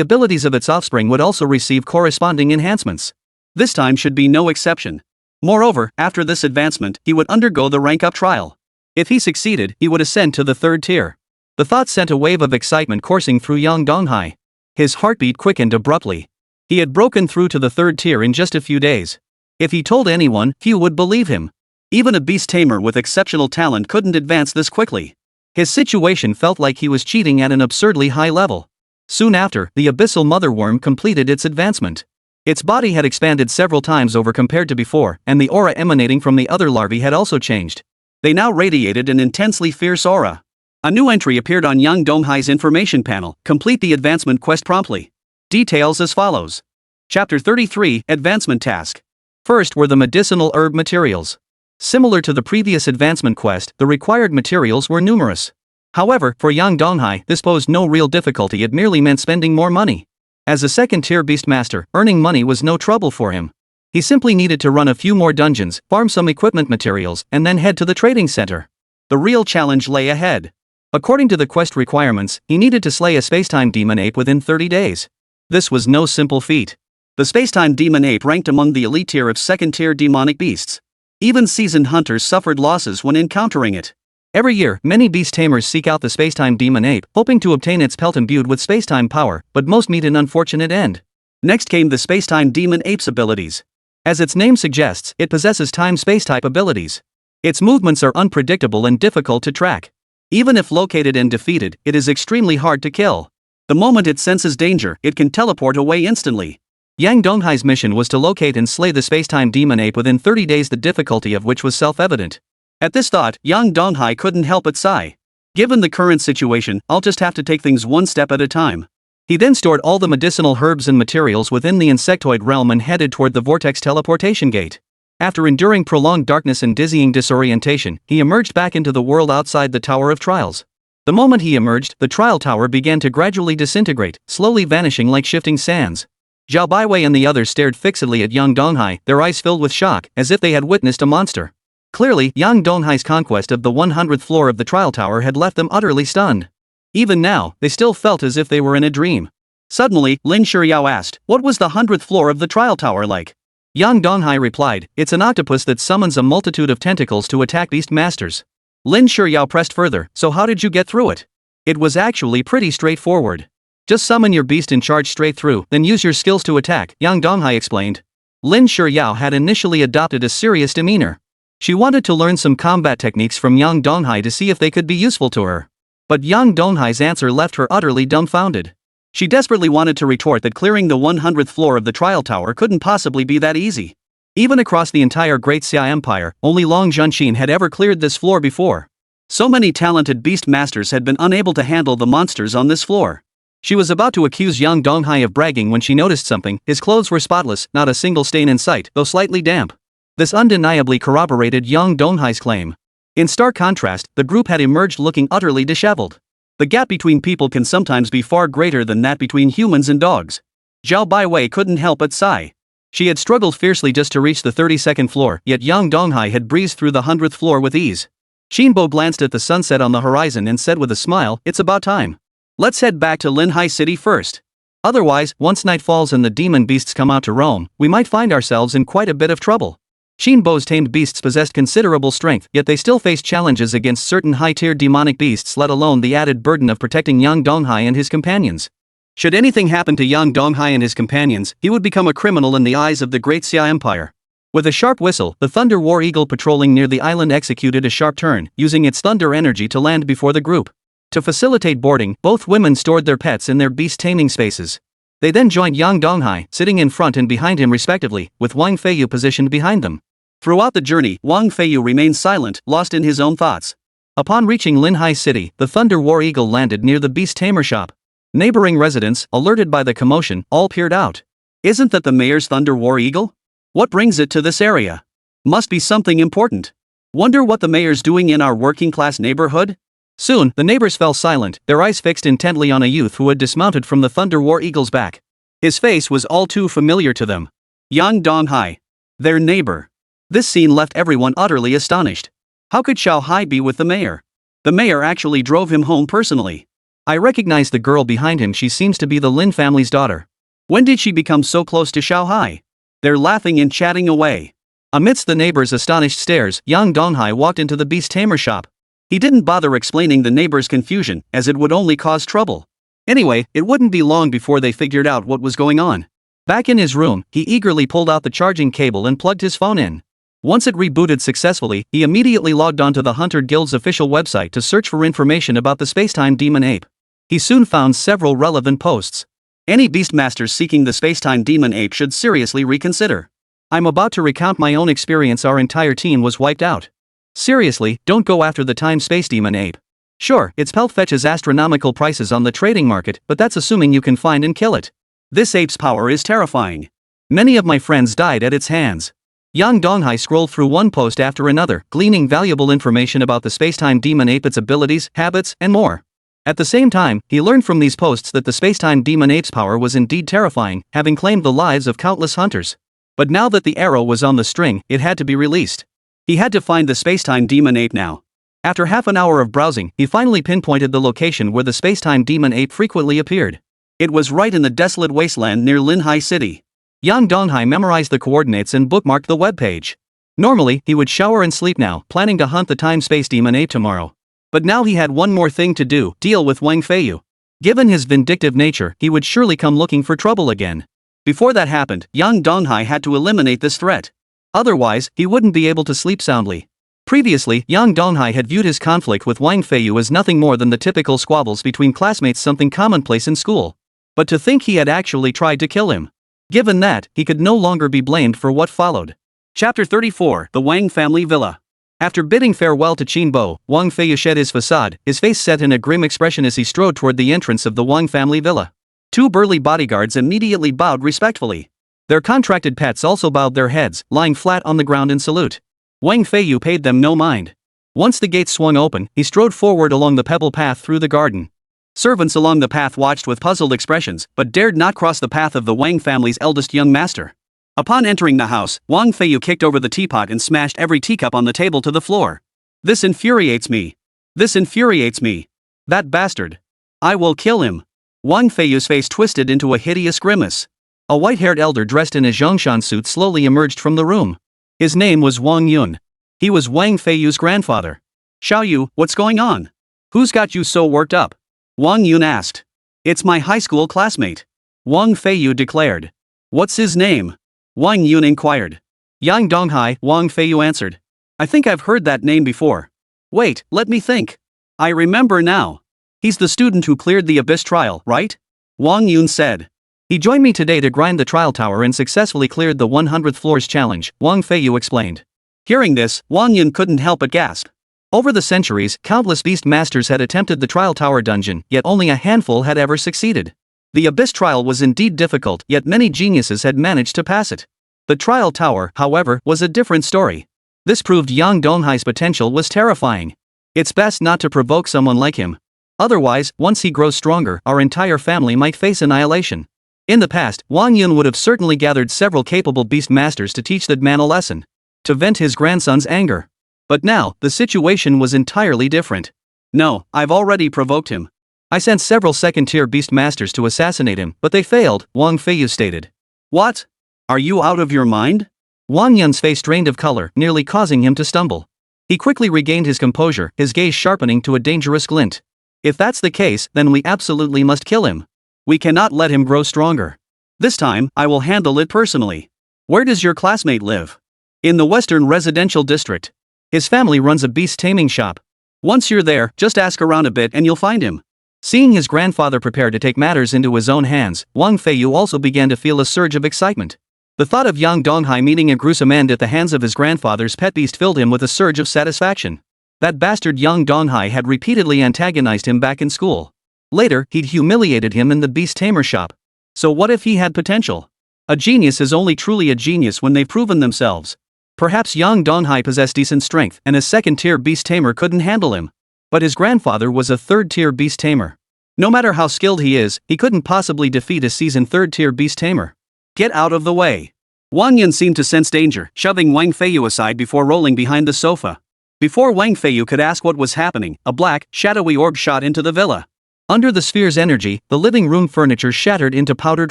abilities of its offspring would also receive corresponding enhancements. This time should be no exception. Moreover, after this advancement, he would undergo the rank-up trial. If he succeeded, he would ascend to the 3rd tier. The thought sent a wave of excitement coursing through young Donghai. His heartbeat quickened abruptly. He had broken through to the 3rd tier in just a few days. If he told anyone, few would believe him. Even a beast tamer with exceptional talent couldn't advance this quickly. His situation felt like he was cheating at an absurdly high level. Soon after, the Abyssal Mother worm completed its advancement. Its body had expanded several times over compared to before, and the aura emanating from the other larvae had also changed. They now radiated an intensely fierce aura. A new entry appeared on young Donghai's information panel. Complete the advancement quest promptly. Details as follows. Chapter 33, Advancement Task. First were the medicinal herb materials. Similar to the previous advancement quest, the required materials were numerous. However, for young Donghai, this posed no real difficulty, it merely meant spending more money. As a 2nd-tier beastmaster, earning money was no trouble for him. He simply needed to run a few more dungeons, farm some equipment materials, and then head to the trading center. The real challenge lay ahead. According to the quest requirements, he needed to slay a spacetime demon ape within 30 days. This was no simple feat. The spacetime demon ape ranked among the elite tier of 2nd-tier demonic beasts. Even seasoned hunters suffered losses when encountering it. Every year, many beast tamers seek out the spacetime demon ape, hoping to obtain its pelt imbued with spacetime power, but most meet an unfortunate end. Next came the spacetime demon ape's abilities. As its name suggests, it possesses time-space type abilities. Its movements are unpredictable and difficult to track. Even if located and defeated, it is extremely hard to kill. The moment it senses danger, it can teleport away instantly. Yang Donghai's mission was to locate and slay the spacetime demon ape within 30 days, the difficulty of which was self-evident. At this thought, young Donghai couldn't help but sigh. Given the current situation, I'll just have to take things one step at a time. He then stored all the medicinal herbs and materials within the insectoid realm and headed toward the vortex teleportation gate. After enduring prolonged darkness and dizzying disorientation, he emerged back into the world outside the Tower of Trials. The moment he emerged, the trial tower began to gradually disintegrate, slowly vanishing like shifting sands. Zhao Baiwei and the others stared fixedly at young Donghai, their eyes filled with shock, as if they had witnessed a monster. Clearly, young Donghai's conquest of the 100th floor of the trial tower had left them utterly stunned. Even now, they still felt as if they were in a dream. Suddenly, Lin Shiryao asked, "What was the 100th floor of the trial tower like?" Young Donghai replied, "It's an octopus that summons a multitude of tentacles to attack beast masters." Lin Shiryao pressed further, "So how did you get through it?" "It was actually pretty straightforward. Just summon your beast in charge straight through, then use your skills to attack," Yang Donghai explained. Lin Shiryao had initially adopted a serious demeanor. She wanted to learn some combat techniques from Yang Donghai to see if they could be useful to her. But Yang Donghai's answer left her utterly dumbfounded. She desperately wanted to retort that clearing the 100th floor of the trial tower couldn't possibly be that easy. Even across the entire Great Xia Empire, only Long Zhenxin had ever cleared this floor before. So many talented beast masters had been unable to handle the monsters on this floor. She was about to accuse young Donghai of bragging when she noticed something. His clothes were spotless, not a single stain in sight, though slightly damp. This undeniably corroborated young Donghai's claim. In stark contrast, the group had emerged looking utterly disheveled. The gap between people can sometimes be far greater than that between humans and dogs. Zhao Baiwei couldn't help but sigh. She had struggled fiercely just to reach the 32nd floor, yet young Donghai had breezed through the 100th floor with ease. Shinbo glanced at the sunset on the horizon and said with a smile, "It's about time. Let's head back to Linhai City first. Otherwise, once night falls and the demon beasts come out to roam, we might find ourselves in quite a bit of trouble." Shinbo's tamed beasts possessed considerable strength, yet they still faced challenges against certain high-tier demonic beasts, let alone the added burden of protecting young Donghai and his companions. Should anything happen to young Donghai and his companions, he would become a criminal in the eyes of the Great Xia Empire. With a sharp whistle, the Thunder War Eagle patrolling near the island executed a sharp turn, using its thunder energy to land before the group. To facilitate boarding, both women stored their pets in their beast taming spaces. They then joined young Donghai, sitting in front and behind him respectively, with Wang Feiyu positioned behind them. Throughout the journey, Wang Feiyu remained silent, lost in his own thoughts. Upon reaching Linhai City, the Thunder War Eagle landed near the beast tamer shop. Neighboring residents, alerted by the commotion, all peered out. "Isn't that the mayor's Thunder War Eagle? What brings it to this area? Must be something important. Wonder what the mayor's doing in our working-class neighborhood?" Soon, the neighbors fell silent, their eyes fixed intently on a youth who had dismounted from the Thunder War Eagle's back. His face was all too familiar to them. Yang Donghai. Their neighbor. This scene left everyone utterly astonished. How could Xiao Hai be with the mayor? The mayor actually drove him home personally. I recognize the girl behind him. She seems to be the Lin family's daughter. When did she become so close to Xiaohai? They're laughing and chatting away. Amidst the neighbors' astonished stares, Yang Donghai walked into the beast tamer shop. He didn't bother explaining the neighbors' confusion, as it would only cause trouble. Anyway, it wouldn't be long before they figured out what was going on. Back in his room, he eagerly pulled out the charging cable and plugged his phone in. Once it rebooted successfully, he immediately logged onto the Hunter Guild's official website to search for information about the spacetime demon ape. He soon found several relevant posts. Any beastmasters seeking the spacetime demon ape should seriously reconsider. I'm about to recount my own experience. Our entire team was wiped out. Seriously, don't go after the time-space demon ape. Sure, its pelt fetches astronomical prices on the trading market, but that's assuming you can find and kill it. This ape's power is terrifying. Many of my friends died at its hands. Yang Donghai scrolled through one post after another, gleaning valuable information about the spacetime demon ape, its abilities, habits, and more. At the same time, he learned from these posts that the spacetime demon ape's power was indeed terrifying, having claimed the lives of countless hunters. But now that the arrow was on the string, it had to be released. He had to find the spacetime demon ape now. After half an hour of browsing, he finally pinpointed the location where the spacetime demon ape frequently appeared. It was right in the desolate wasteland near Linhai City. Yang Donghai memorized the coordinates and bookmarked the webpage. Normally, he would shower and sleep now, planning to hunt the time-space demon ape tomorrow. But now he had one more thing to do: deal with Wang Feiyu. Given his vindictive nature, he would surely come looking for trouble again. Before that happened, Yang Donghai had to eliminate this threat. Otherwise, he wouldn't be able to sleep soundly. Previously, Yang Donghai had viewed his conflict with Wang Feiyu as nothing more than the typical squabbles between classmates, something commonplace in school. But to think he had actually tried to kill him. Given that, he could no longer be blamed for what followed. Chapter 34, The Wang Family Villa. After bidding farewell to Qin Bo, Wang Feiyu shed his facade, his face set in a grim expression as he strode toward the entrance of the Wang family villa. Two burly bodyguards immediately bowed respectfully. Their contracted pets also bowed their heads, lying flat on the ground in salute. Wang Feiyu paid them no mind. Once the gates swung open, he strode forward along the pebble path through the garden. Servants along the path watched with puzzled expressions, but dared not cross the path of the Wang family's eldest young master. Upon entering the house, Wang Feiyu kicked over the teapot and smashed every teacup on the table to the floor. This infuriates me. This infuriates me. That bastard. I will kill him. Wang Feiyu's face twisted into a hideous grimace. A white-haired elder dressed in a Zhongshan suit slowly emerged from the room. His name was Wang Yun. He was Wang Feiyu's grandfather. Xiaoyu, what's going on? Who's got you so worked up? Wang Yun asked. It's my high school classmate. Wang Feiyu declared. What's his name? Wang Yun inquired. Yang Donghai, Wang Feiyu answered. I think I've heard that name before. Wait, let me think. I remember now. He's the student who cleared the Abyss trial, right? Wang Yun said. He joined me today to grind the trial tower and successfully cleared the 100th floors challenge, Wang Feiyu explained. Hearing this, Wang Yun couldn't help but gasp. Over the centuries, countless beast masters had attempted the trial tower dungeon, yet only a handful had ever succeeded. The Abyss trial was indeed difficult, yet many geniuses had managed to pass it. The trial tower, however, was a different story. This proved Yang Donghai's potential was terrifying. It's best not to provoke someone like him. Otherwise, once he grows stronger, our entire family might face annihilation. In the past, Wang Yun would have certainly gathered several capable beast masters to teach that man a lesson. To vent his grandson's anger. But now, the situation was entirely different. No, I've already provoked him. I sent several second-tier beast masters to assassinate him, but they failed, Wang Feiyu stated. What? Are you out of your mind? Wang Yun's face drained of color, nearly causing him to stumble. He quickly regained his composure, his gaze sharpening to a dangerous glint. If that's the case, then we absolutely must kill him. We cannot let him grow stronger. This time, I will handle it personally. Where does your classmate live? In the Western Residential District. His family runs a beast taming shop. Once you're there, just ask around a bit and you'll find him. Seeing his grandfather prepare to take matters into his own hands, Wang Feiyu also began to feel a surge of excitement. The thought of Yang Donghai meeting a gruesome end at the hands of his grandfather's pet beast filled him with a surge of satisfaction. That bastard Yang Donghai had repeatedly antagonized him back in school. Later, he'd humiliated him in the beast tamer shop. So what if he had potential? A genius is only truly a genius when they've proven themselves. Perhaps Yang Donghai possessed decent strength and a second-tier beast tamer couldn't handle him. But his grandfather was a third-tier beast tamer. No matter how skilled he is, he couldn't possibly defeat a seasoned third-tier beast tamer. Get out of the way. Wang Yun seemed to sense danger, shoving Wang Feiyu aside before rolling behind the sofa. Before Wang Feiyu could ask what was happening, a black, shadowy orb shot into the villa. Under the sphere's energy, the living room furniture shattered into powdered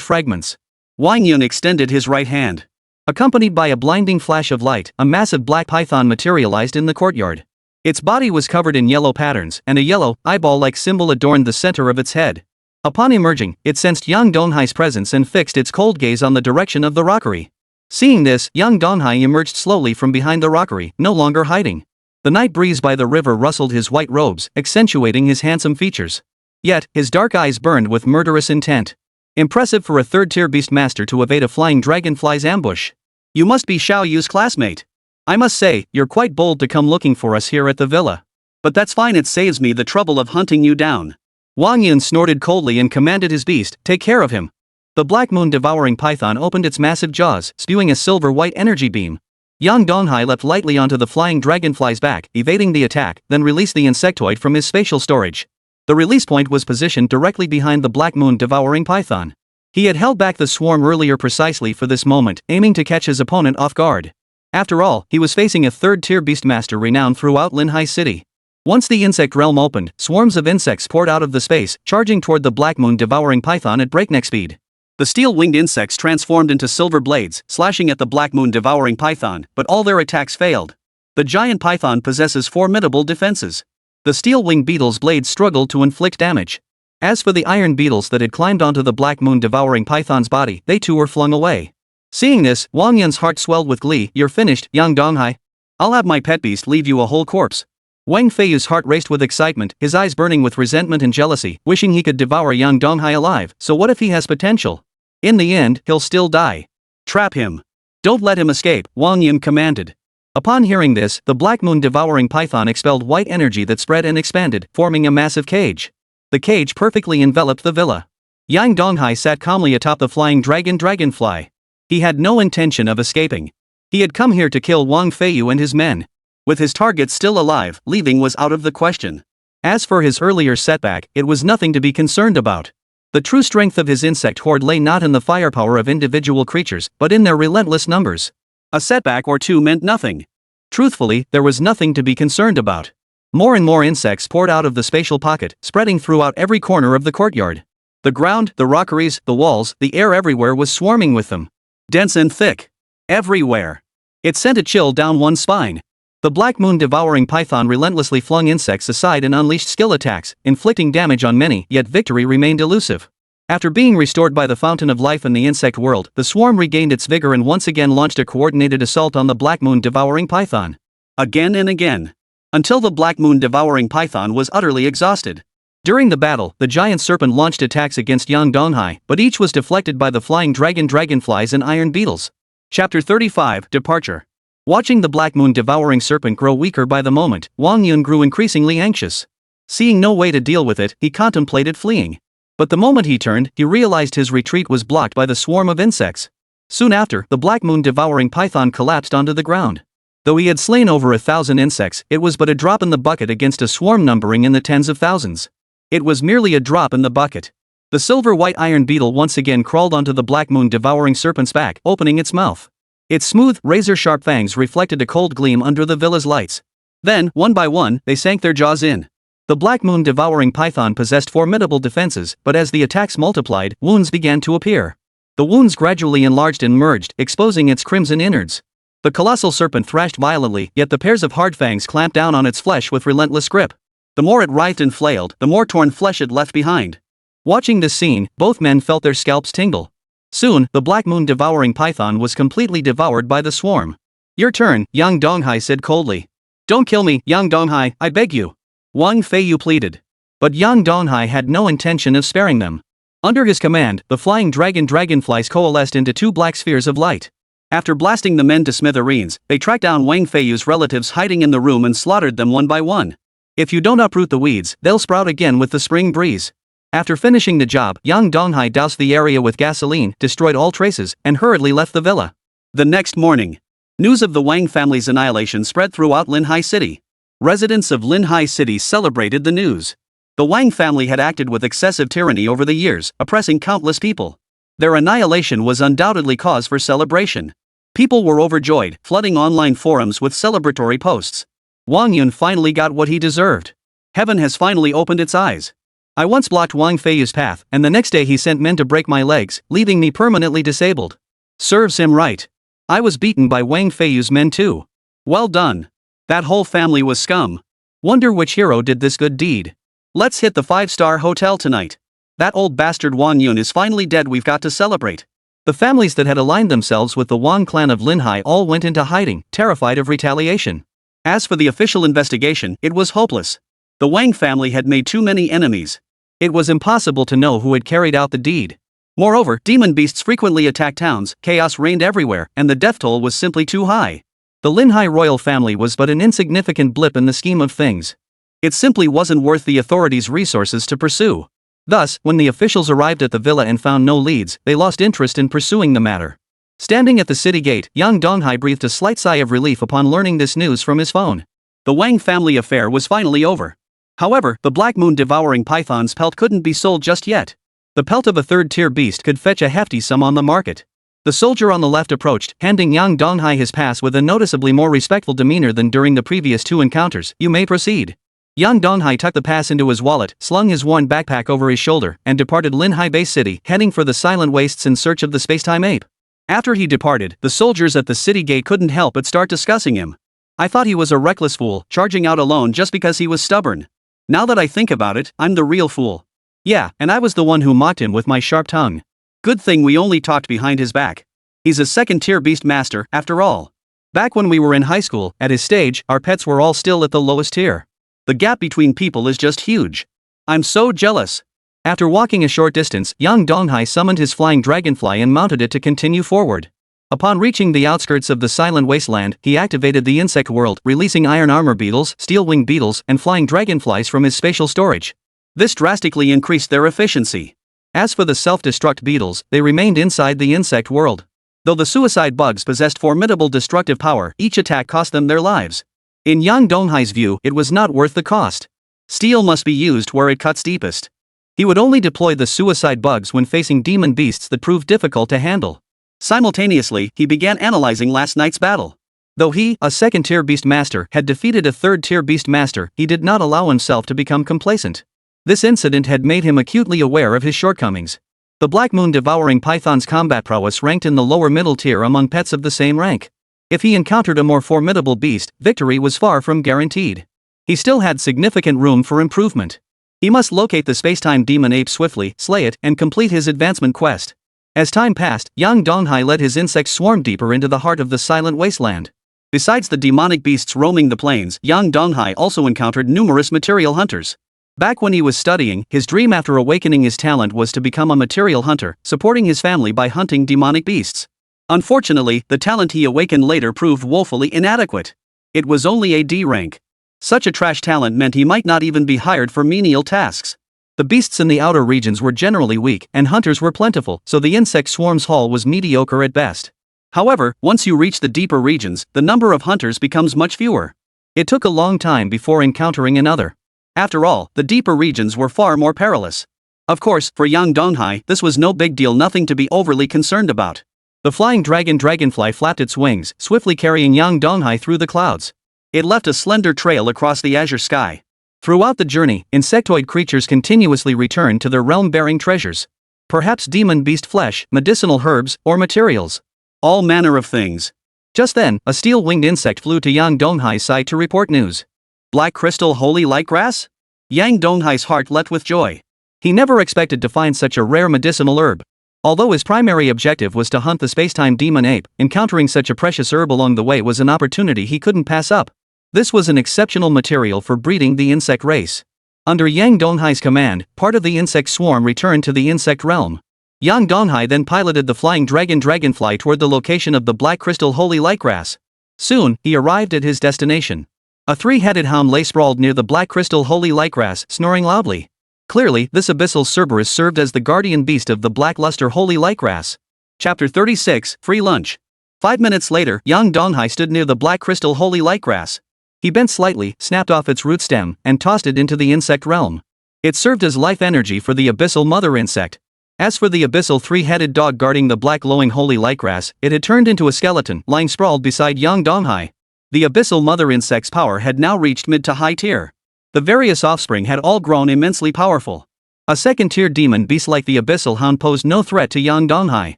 fragments. Wang Yun extended his right hand. Accompanied by a blinding flash of light, a massive black python materialized in the courtyard. Its body was covered in yellow patterns, and a yellow, eyeball-like symbol adorned the center of its head. Upon emerging, it sensed Yang Donghai's presence and fixed its cold gaze on the direction of the rockery. Seeing this, Yang Donghai emerged slowly from behind the rockery, no longer hiding. The night breeze by the river rustled his white robes, accentuating his handsome features. Yet, his dark eyes burned with murderous intent. Impressive for a third-tier beastmaster to evade a flying dragonfly's ambush. You must be Xiao Yu's classmate. I must say, you're quite bold to come looking for us here at the villa. But that's fine, it saves me the trouble of hunting you down. Wang Yun snorted coldly and commanded his beast, take care of him. The black moon devouring python opened its massive jaws, spewing a silver-white energy beam. Yang Donghai leapt lightly onto the flying dragonfly's back, evading the attack, then released the insectoid from his spatial storage. The release point was positioned directly behind the black moon devouring python. He had held back the swarm earlier precisely for this moment, aiming to catch his opponent off guard. After all, he was facing a third-tier beastmaster renowned throughout Linhai City. Once the insect realm opened, swarms of insects poured out of the space, charging toward the black moon devouring python at breakneck speed. The steel-winged insects transformed into silver blades, slashing at the black moon devouring python, but all their attacks failed. The giant python possesses formidable defenses. The steel-winged beetle's blades struggled to inflict damage. As for the iron beetles that had climbed onto the black moon devouring python's body, they too were flung away. Seeing this, Wang Yun's heart swelled with glee. You're finished, Yang Donghai. I'll have my pet beast leave you a whole corpse. Wang Feiyu's heart raced with excitement, his eyes burning with resentment and jealousy, wishing he could devour Yang Donghai alive. So what if he has potential? In the end, he'll still die. Trap him. Don't let him escape, Wang Yun commanded. Upon hearing this, the black moon devouring python expelled white energy that spread and expanded, forming a massive cage. The cage perfectly enveloped the villa. Yang Donghai sat calmly atop the flying dragonfly. He had no intention of escaping. He had come here to kill Wang Feiyu and his men. With his target still alive, leaving was out of the question. As for his earlier setback, it was nothing to be concerned about. The true strength of his insect horde lay not in the firepower of individual creatures, but in their relentless numbers. A setback or two meant nothing. Truthfully, there was nothing to be concerned about. More and more insects poured out of the spatial pocket, spreading throughout every corner of the courtyard. The ground, the rockeries, the walls, the air everywhere was swarming with them. Dense and thick. Everywhere. It sent a chill down one's spine. The black moon devouring python relentlessly flung insects aside and unleashed skill attacks, inflicting damage on many, yet victory remained elusive. After being restored by the fountain of life in the insect world, the swarm regained its vigor and once again launched a coordinated assault on the black moon devouring python. Again and again. Until the black moon devouring python was utterly exhausted. During the battle, the giant serpent launched attacks against Yang Donghai, but each was deflected by the flying dragonflies and iron beetles. Chapter 35, Departure. Watching the black moon devouring serpent grow weaker by the moment, Wang Yun grew increasingly anxious. Seeing no way to deal with it, he contemplated fleeing. But the moment he turned, he realized his retreat was blocked by the swarm of insects. Soon after, the black moon devouring python collapsed onto the ground. Though he had slain over 1,000 insects, it was but a drop in the bucket against a swarm numbering in the tens of thousands. It was merely a drop in the bucket. The silver-white iron beetle once again crawled onto the black moon devouring serpent's back, opening its mouth. Its smooth, razor-sharp fangs reflected a cold gleam under the villa's lights. Then, one by one, they sank their jaws in. The black moon devouring python possessed formidable defenses, but as the attacks multiplied, wounds began to appear. The wounds gradually enlarged and merged, exposing its crimson innards. The colossal serpent thrashed violently, yet the pairs of hard fangs clamped down on its flesh with relentless grip. The more it writhed and flailed, the more torn flesh it left behind. Watching this scene, both men felt their scalps tingle. Soon, the black moon devouring python was completely devoured by the swarm. Your turn, Yang Donghai said coldly. Don't kill me, Yang Donghai, I beg you. Wang Feiyu pleaded. But Yang Donghai had no intention of sparing them. Under his command, the flying dragonflies coalesced into two black spheres of light. After blasting the men to smithereens, they tracked down Wang Feiyu's relatives hiding in the room and slaughtered them one by one. If you don't uproot the weeds, they'll sprout again with the spring breeze. After finishing the job, Yang Donghai doused the area with gasoline, destroyed all traces, and hurriedly left the villa. The next morning, news of the Wang family's annihilation spread throughout Linhai City. Residents of Linhai City celebrated the news. The Wang family had acted with excessive tyranny over the years, oppressing countless people. Their annihilation was undoubtedly cause for celebration. People were overjoyed, flooding online forums with celebratory posts. Wang Yun finally got what he deserved. Heaven has finally opened its eyes. I once blocked Wang Feiyu's path, and the next day he sent men to break my legs, leaving me permanently disabled. Serves him right. I was beaten by Wang Feiyu's men too. Well done. That whole family was scum. Wonder which hero did this good deed. Let's hit the 5-star hotel tonight. That old bastard Wang Yun is finally dead, we've got to celebrate. The families that had aligned themselves with the Wang clan of Linhai all went into hiding, terrified of retaliation. As for the official investigation, it was hopeless. The Wang family had made too many enemies. It was impossible to know who had carried out the deed. Moreover, demon beasts frequently attacked towns, chaos reigned everywhere, and the death toll was simply too high. The Linhai royal family was but an insignificant blip in the scheme of things. It simply wasn't worth the authorities' resources to pursue. Thus, when the officials arrived at the villa and found no leads, they lost interest in pursuing the matter. Standing at the city gate, young Donghai breathed a slight sigh of relief upon learning this news from his phone. The Wang family affair was finally over. However, the Black Moon devouring python's pelt couldn't be sold just yet. The pelt of a third-tier beast could fetch a hefty sum on the market. The soldier on the left approached, handing young Donghai his pass with a noticeably more respectful demeanor than during the previous 2 encounters. You may proceed. Young Donghai tucked the pass into his wallet, slung his worn backpack over his shoulder, and departed Linhai Base City, heading for the Silent Wastes in search of the Spacetime Ape. After he departed, the soldiers at the city gate couldn't help but start discussing him. I thought he was a reckless fool, charging out alone just because he was stubborn. Now that I think about it, I'm the real fool. Yeah, and I was the one who mocked him with my sharp tongue. Good thing we only talked behind his back. He's a second-tier beast master, after all. Back when we were in high school, at his stage, our pets were all still at the lowest tier. The gap between people is just huge. I'm so jealous. After walking a short distance, young Donghai summoned his flying dragonfly and mounted it to continue forward. Upon reaching the outskirts of the Silent Wasteland, he activated the insect world, releasing iron armor beetles, steel-winged beetles, and flying dragonflies from his spatial storage. This drastically increased their efficiency. As for the self-destruct beetles, they remained inside the insect world. Though the suicide bugs possessed formidable destructive power, each attack cost them their lives. In young Donghai's view, it was not worth the cost. Steel must be used where it cuts deepest. He would only deploy the suicide bugs when facing demon beasts that proved difficult to handle. Simultaneously, he began analyzing last night's battle. Though he, a second-tier beast master, had defeated a third-tier beast master, he did not allow himself to become complacent. This incident had made him acutely aware of his shortcomings. The Black Moon devouring python's combat prowess ranked in the lower middle tier among pets of the same rank. If he encountered a more formidable beast, victory was far from guaranteed. He still had significant room for improvement. He must locate the spacetime demon ape swiftly, slay it, and complete his advancement quest. As time passed, young Donghai led his insect swarm deeper into the heart of the Silent Wasteland. Besides the demonic beasts roaming the plains, young Donghai also encountered numerous material hunters. Back when he was studying, his dream after awakening his talent was to become a material hunter, supporting his family by hunting demonic beasts. Unfortunately, the talent he awakened later proved woefully inadequate. It was only a D rank. Such a trash talent meant he might not even be hired for menial tasks. The beasts in the outer regions were generally weak, and hunters were plentiful, so the insect swarm's haul was mediocre at best. However, once you reach the deeper regions, the number of hunters becomes much fewer. It took a long time before encountering another. After all, the deeper regions were far more perilous. Of course, for young Donghai, this was no big deal, nothing to be overly concerned about. The flying dragonfly flapped its wings, swiftly carrying young Donghai through the clouds. It left a slender trail across the azure sky. Throughout the journey, insectoid creatures continuously returned to their realm-bearing treasures. Perhaps demon beast flesh, medicinal herbs, or materials. All manner of things. Just then, a steel-winged insect flew to young Donghai's side to report news. Black crystal holy light grass? Yang Donghai's heart leapt with joy. He never expected to find such a rare medicinal herb. Although his primary objective was to hunt the spacetime demon ape, encountering such a precious herb along the way was an opportunity he couldn't pass up. This was an exceptional material for breeding the insect race. Under Yang Donghai's command, part of the insect swarm returned to the insect realm. Yang Donghai then piloted the flying dragonfly toward the location of the black crystal holy lightgrass. Soon, he arrived at his destination. A three-headed hound lay sprawled near the black crystal holy lightgrass, snoring loudly. Clearly, this abyssal Cerberus served as the guardian beast of the black luster holy lightgrass. Chapter 36, Free Lunch. 5 minutes later, young Donghai stood near the black crystal holy lightgrass. He bent slightly, snapped off its root stem, and tossed it into the insect realm. It served as life energy for the Abyssal Mother Insect. As for the abyssal three-headed dog guarding the black glowing holy lightgrass, it had turned into a skeleton, lying sprawled beside young Donghai. The Abyssal Mother Insect's power had now reached mid to high tier. The various offspring had all grown immensely powerful. A second-tier demon beast like the Abyssal Hound posed no threat to Yang Donghai.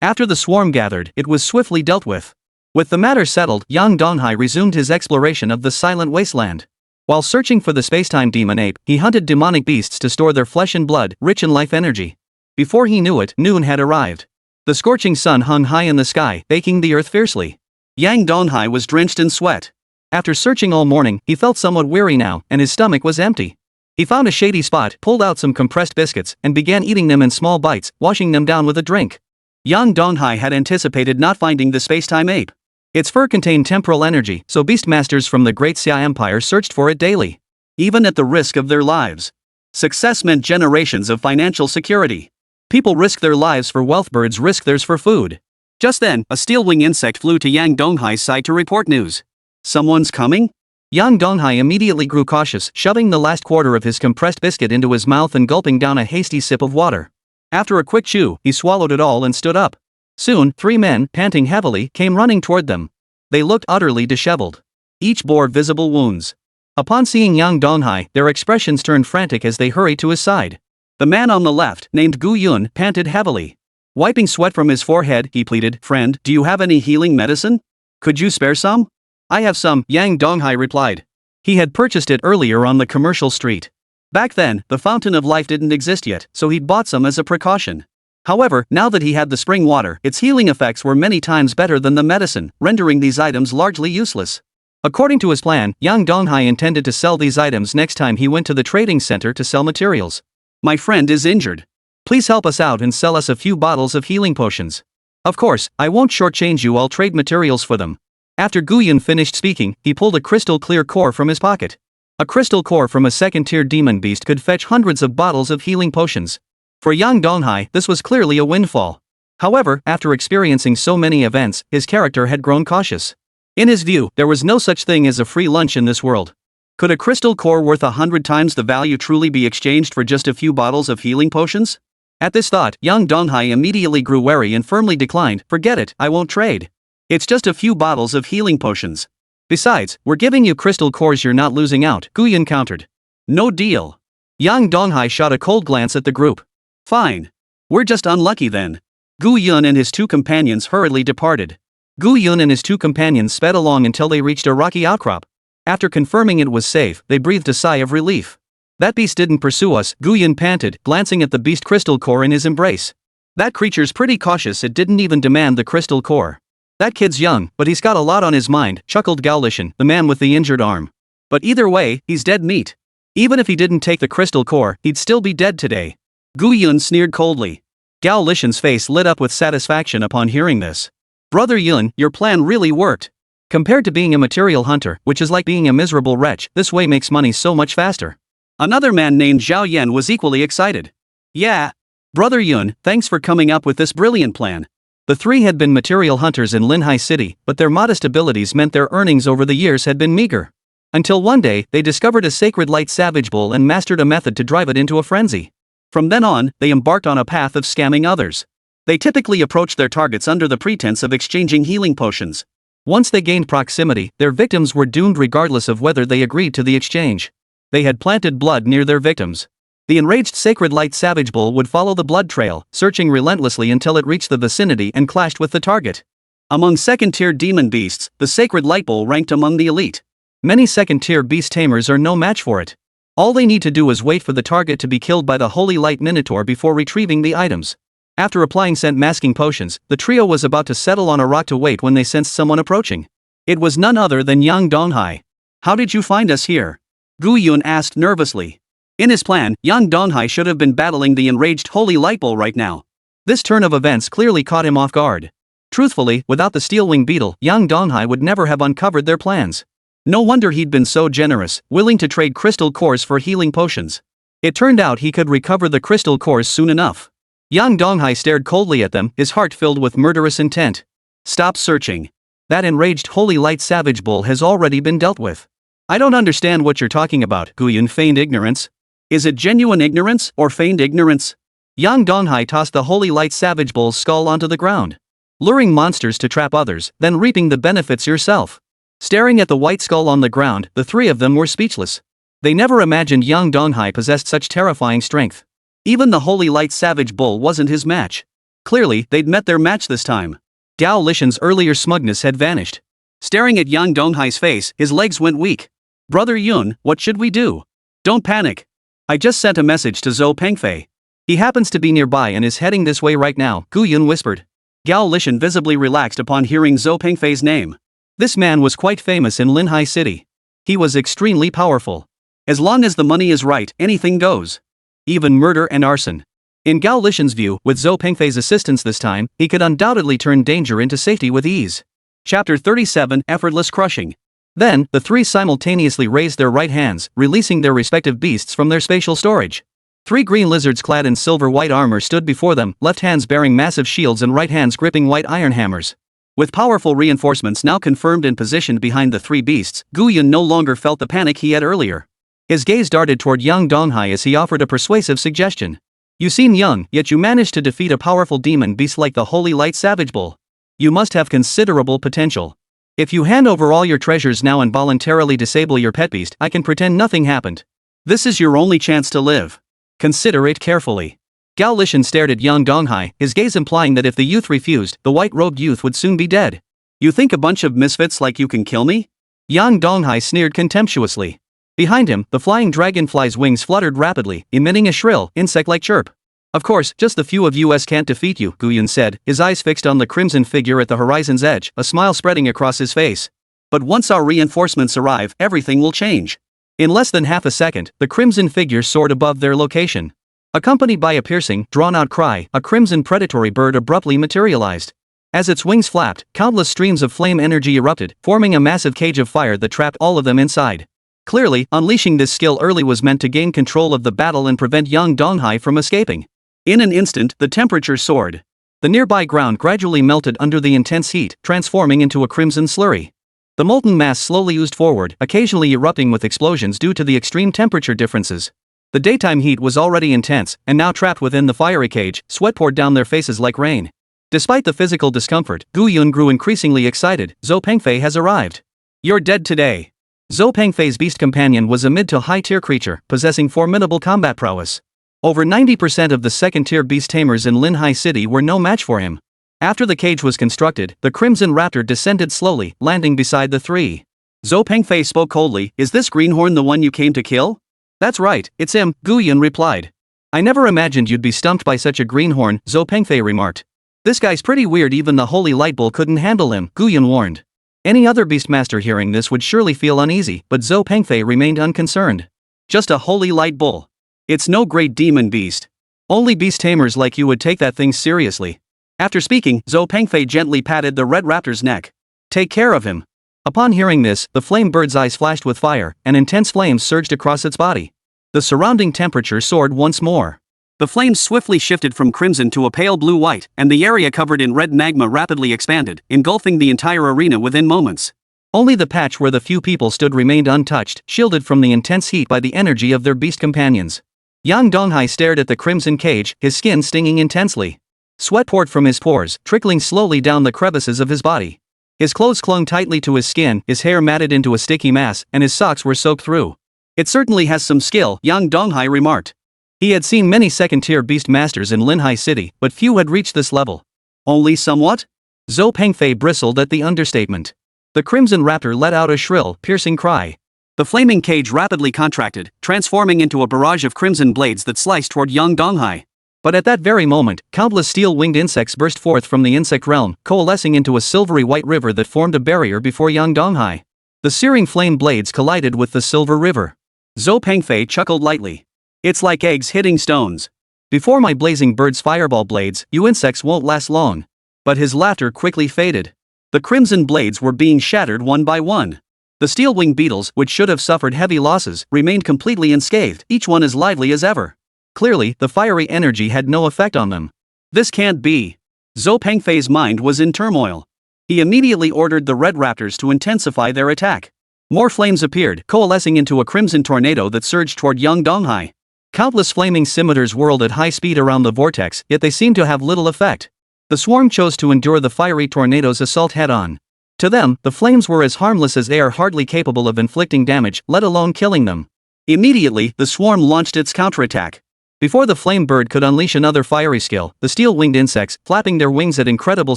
After the swarm gathered, it was swiftly dealt with. With the matter settled, Yang Donghai resumed his exploration of the Silent Wasteland. While searching for the spacetime demon ape, he hunted demonic beasts to store their flesh and blood, rich in life energy. Before he knew it, noon had arrived. The scorching sun hung high in the sky, baking the earth fiercely. Yang Donghai was drenched in sweat. After searching all morning, he felt somewhat weary now, and his stomach was empty. He found a shady spot, pulled out some compressed biscuits, and began eating them in small bites, washing them down with a drink. Yang Donghai had anticipated not finding the spacetime ape. Its fur contained temporal energy, so beastmasters from the Great Xia Empire searched for it daily. Even at the risk of their lives. Success meant generations of financial security. People risk their lives for wealth, birds risk theirs for food. Just then, a steel-wing insect flew to Yang Donghai's side to report news. Someone's coming? Yang Donghai immediately grew cautious, shoving the last quarter of his compressed biscuit into his mouth and gulping down a hasty sip of water. After a quick chew, he swallowed it all and stood up. Soon, 3 men, panting heavily, came running toward them. They looked utterly disheveled. Each bore visible wounds. Upon seeing Yang Donghai, their expressions turned frantic as they hurried to his side. The man on the left, named Gu Yun, panted heavily. Wiping sweat from his forehead, he pleaded, "Friend, do you have any healing medicine? Could you spare some?" "I have some," Yang Donghai replied. He had purchased it earlier on the commercial street. Back then, the fountain of life didn't exist yet, so he'd bought some as a precaution. However, now that he had the spring water, its healing effects were many times better than the medicine, rendering these items largely useless. According to his plan, Yang Donghai intended to sell these items next time he went to the trading center to sell materials. "My friend is injured. Please help us out and sell us a few bottles of healing potions. Of course, I won't shortchange you, I'll trade materials for them." After Guyan finished speaking, he pulled a crystal-clear core from his pocket. A crystal core from a second-tier demon beast could fetch hundreds of bottles of healing potions. For Yang Donghai, this was clearly a windfall. However, after experiencing so many events, his character had grown cautious. In his view, there was no such thing as a free lunch in this world. Could a crystal core worth 100 times the value truly be exchanged for just a few bottles of healing potions? At this thought, Yang Donghai immediately grew wary and firmly declined. "Forget it, I won't trade. It's just a few bottles of healing potions. Besides, we're giving you crystal cores, you're not losing out," Guyan countered. "No deal." Yang Donghai shot a cold glance at the group. "Fine. We're just unlucky then." Gu Yun and his 2 companions hurriedly departed. Gu Yun and his 2 companions sped along until they reached a rocky outcrop. After confirming it was safe, they breathed a sigh of relief. "That beast didn't pursue us," Gu Yun panted, glancing at the beast crystal core in his embrace. "That creature's pretty cautious, it didn't even demand the crystal core." "That kid's young, but he's got a lot on his mind," chuckled Gao Lishan, the man with the injured arm. "But either way, he's dead meat. Even if he didn't take the crystal core, he'd still be dead today." Gu Yun sneered coldly. Gao Lishan's face lit up with satisfaction upon hearing this. "Brother Yun, your plan really worked. Compared to being a material hunter, which is like being a miserable wretch, this way makes money so much faster." Another man named Zhao Yan was equally excited. "Yeah. Brother Yun, thanks for coming up with this brilliant plan." The 3 had been material hunters in Linhai City, but their modest abilities meant their earnings over the years had been meager. Until one day, they discovered a sacred light savage bull and mastered a method to drive it into a frenzy. From then on, they embarked on a path of scamming others. They typically approached their targets under the pretense of exchanging healing potions. Once they gained proximity, their victims were doomed regardless of whether they agreed to the exchange. They had planted blood near their victims. The enraged sacred light savage bull would follow the blood trail, searching relentlessly until it reached the vicinity and clashed with the target. Among second-tier demon beasts, the sacred light bull ranked among the elite. Many second-tier beast tamers are no match for it. All they need to do is wait for the target to be killed by the holy light minotaur before retrieving the items. After applying scent masking potions, the trio was about to settle on a rock to wait when they sensed someone approaching. It was none other than Yang Donghai. "How did you find us here?" Gu Yun asked nervously. In his plan, Yang Donghai should have been battling the enraged holy light bull right now. This turn of events clearly caught him off guard. Truthfully, without the steel-wing beetle, Yang Donghai would never have uncovered their plans. No wonder he'd been so generous, willing to trade crystal cores for healing potions. It turned out he could recover the crystal cores soon enough. Yang Donghai stared coldly at them, his heart filled with murderous intent. "Stop searching. That enraged holy light savage bull has already been dealt with." "I don't understand what you're talking about," Guyan feigned ignorance. "Is it genuine ignorance or feigned ignorance?" Yang Donghai tossed the holy light savage bull's skull onto the ground. "Luring monsters to trap others, then reaping the benefits yourself. Staring at the white skull on the ground, the three of them were speechless. They never imagined young Donghai possessed such terrifying strength. Even the Holy Light Savage Bull wasn't his match. Clearly, they'd met their match this time. Gao Lishan's earlier smugness had vanished. Staring at young Donghai's face, his legs went weak. Brother Yun, what should we do? Don't panic. I just sent a message to Zhou Pengfei. He happens to be nearby and is heading this way right now, Gu Yun whispered. Gao Lishan visibly relaxed upon hearing Zhou Pengfei's name. This man was quite famous in Linhai City. He was extremely powerful. As long as the money is right, anything goes. Even murder and arson. In Gao Lishan's view, with Zhou Pengfei's assistance this time, he could undoubtedly turn danger into safety with ease. Chapter 37, Effortless Crushing. Then, the three simultaneously raised their right hands, releasing their respective beasts from their spatial storage. Three green lizards clad in silver-white armor stood before them, left hands bearing massive shields and right hands gripping white iron hammers. With powerful reinforcements now confirmed and positioned behind the three beasts, Gu Yun no longer felt the panic he had earlier. His gaze darted toward young Donghai as he offered a persuasive suggestion. You seem young, yet you managed to defeat a powerful demon beast like the Holy Light Savage Bull. You must have considerable potential. If you hand over all your treasures now and voluntarily disable your pet beast, I can pretend nothing happened. This is your only chance to live. Consider it carefully. Gao Lishan stared at young Donghai, his gaze implying that if the youth refused, the white-robed youth would soon be dead. You think a bunch of misfits like you can kill me? Young Donghai sneered contemptuously. Behind him, the flying dragonfly's wings fluttered rapidly, emitting a shrill, insect-like chirp. Of course, just the few of us can't defeat you, Gu Yun said, his eyes fixed on the crimson figure at the horizon's edge, a smile spreading across his face. But once our reinforcements arrive, everything will change. In less than half a second, the crimson figure soared above their location. Accompanied by a piercing, drawn-out cry, a crimson predatory bird abruptly materialized. As its wings flapped, countless streams of flame energy erupted, forming a massive cage of fire that trapped all of them inside. Clearly, unleashing this skill early was meant to gain control of the battle and prevent young Donghai from escaping. In an instant, the temperature soared. The nearby ground gradually melted under the intense heat, transforming into a crimson slurry. The molten mass slowly oozed forward, occasionally erupting with explosions due to the extreme temperature differences. The daytime heat was already intense, and now trapped within the fiery cage, sweat poured down their faces like rain. Despite the physical discomfort, Gu Yun grew increasingly excited. Zhou Pengfei has arrived. You're dead today. Zhou Pengfei's beast companion was a mid to high-tier creature, possessing formidable combat prowess. Over 90% of the second-tier beast tamers in Linhai City were no match for him. After the cage was constructed, the crimson raptor descended slowly, landing beside the three. Zhou Pengfei spoke coldly, "Is this greenhorn the one you came to kill?" "That's right, it's him," Gu Yun replied. "I never imagined you'd be stumped by such a greenhorn," Zhou Pengfei remarked. "This guy's pretty weird, even the Holy Light Bull couldn't handle him," Gu Yun warned. Any other beastmaster hearing this would surely feel uneasy, but Zhou Pengfei remained unconcerned. "Just a Holy Light Bull. It's no great demon beast. Only beast tamers like you would take that thing seriously." After speaking, Zhou Pengfei gently patted the red raptor's neck. "Take care of him." Upon hearing this, the flame bird's eyes flashed with fire, and intense flames surged across its body. The surrounding temperature soared once more. The flames swiftly shifted from crimson to a pale blue-white, and the area covered in red magma rapidly expanded, engulfing the entire arena within moments. Only the patch where the few people stood remained untouched, shielded from the intense heat by the energy of their beast companions. Yang Donghai stared at the crimson cage, his skin stinging intensely. Sweat poured from his pores, trickling slowly down the crevices of his body. His clothes clung tightly to his skin, his hair matted into a sticky mass, and his socks were soaked through. "It certainly has some skill," Yang Donghai remarked. He had seen many second-tier beast masters in Linhai City, but few had reached this level. "Only somewhat?" Zhou Pengfei bristled at the understatement. The crimson raptor let out a shrill, piercing cry. The flaming cage rapidly contracted, transforming into a barrage of crimson blades that sliced toward young Donghai. But at that very moment, countless steel-winged insects burst forth from the insect realm, coalescing into a silvery white river that formed a barrier before young Donghai. The searing flame blades collided with the silver river. Zhou Pengfei chuckled lightly. "It's like eggs hitting stones. Before my blazing bird's fireball blades, you insects won't last long." But his laughter quickly faded. The crimson blades were being shattered one by one. The steel-winged beetles, which should have suffered heavy losses, remained completely unscathed, each one as lively as ever. Clearly, the fiery energy had no effect on them. This can't be. Zhou Pengfei's mind was in turmoil. He immediately ordered the red raptors to intensify their attack. More flames appeared, coalescing into a crimson tornado that surged toward young Donghai. Countless flaming scimitars whirled at high speed around the vortex, yet they seemed to have little effect. The swarm chose to endure the fiery tornado's assault head-on. To them, the flames were as harmless as they are hardly capable of inflicting damage, let alone killing them. Immediately, the swarm launched its counterattack. Before the flame bird could unleash another fiery skill, the steel-winged insects, flapping their wings at incredible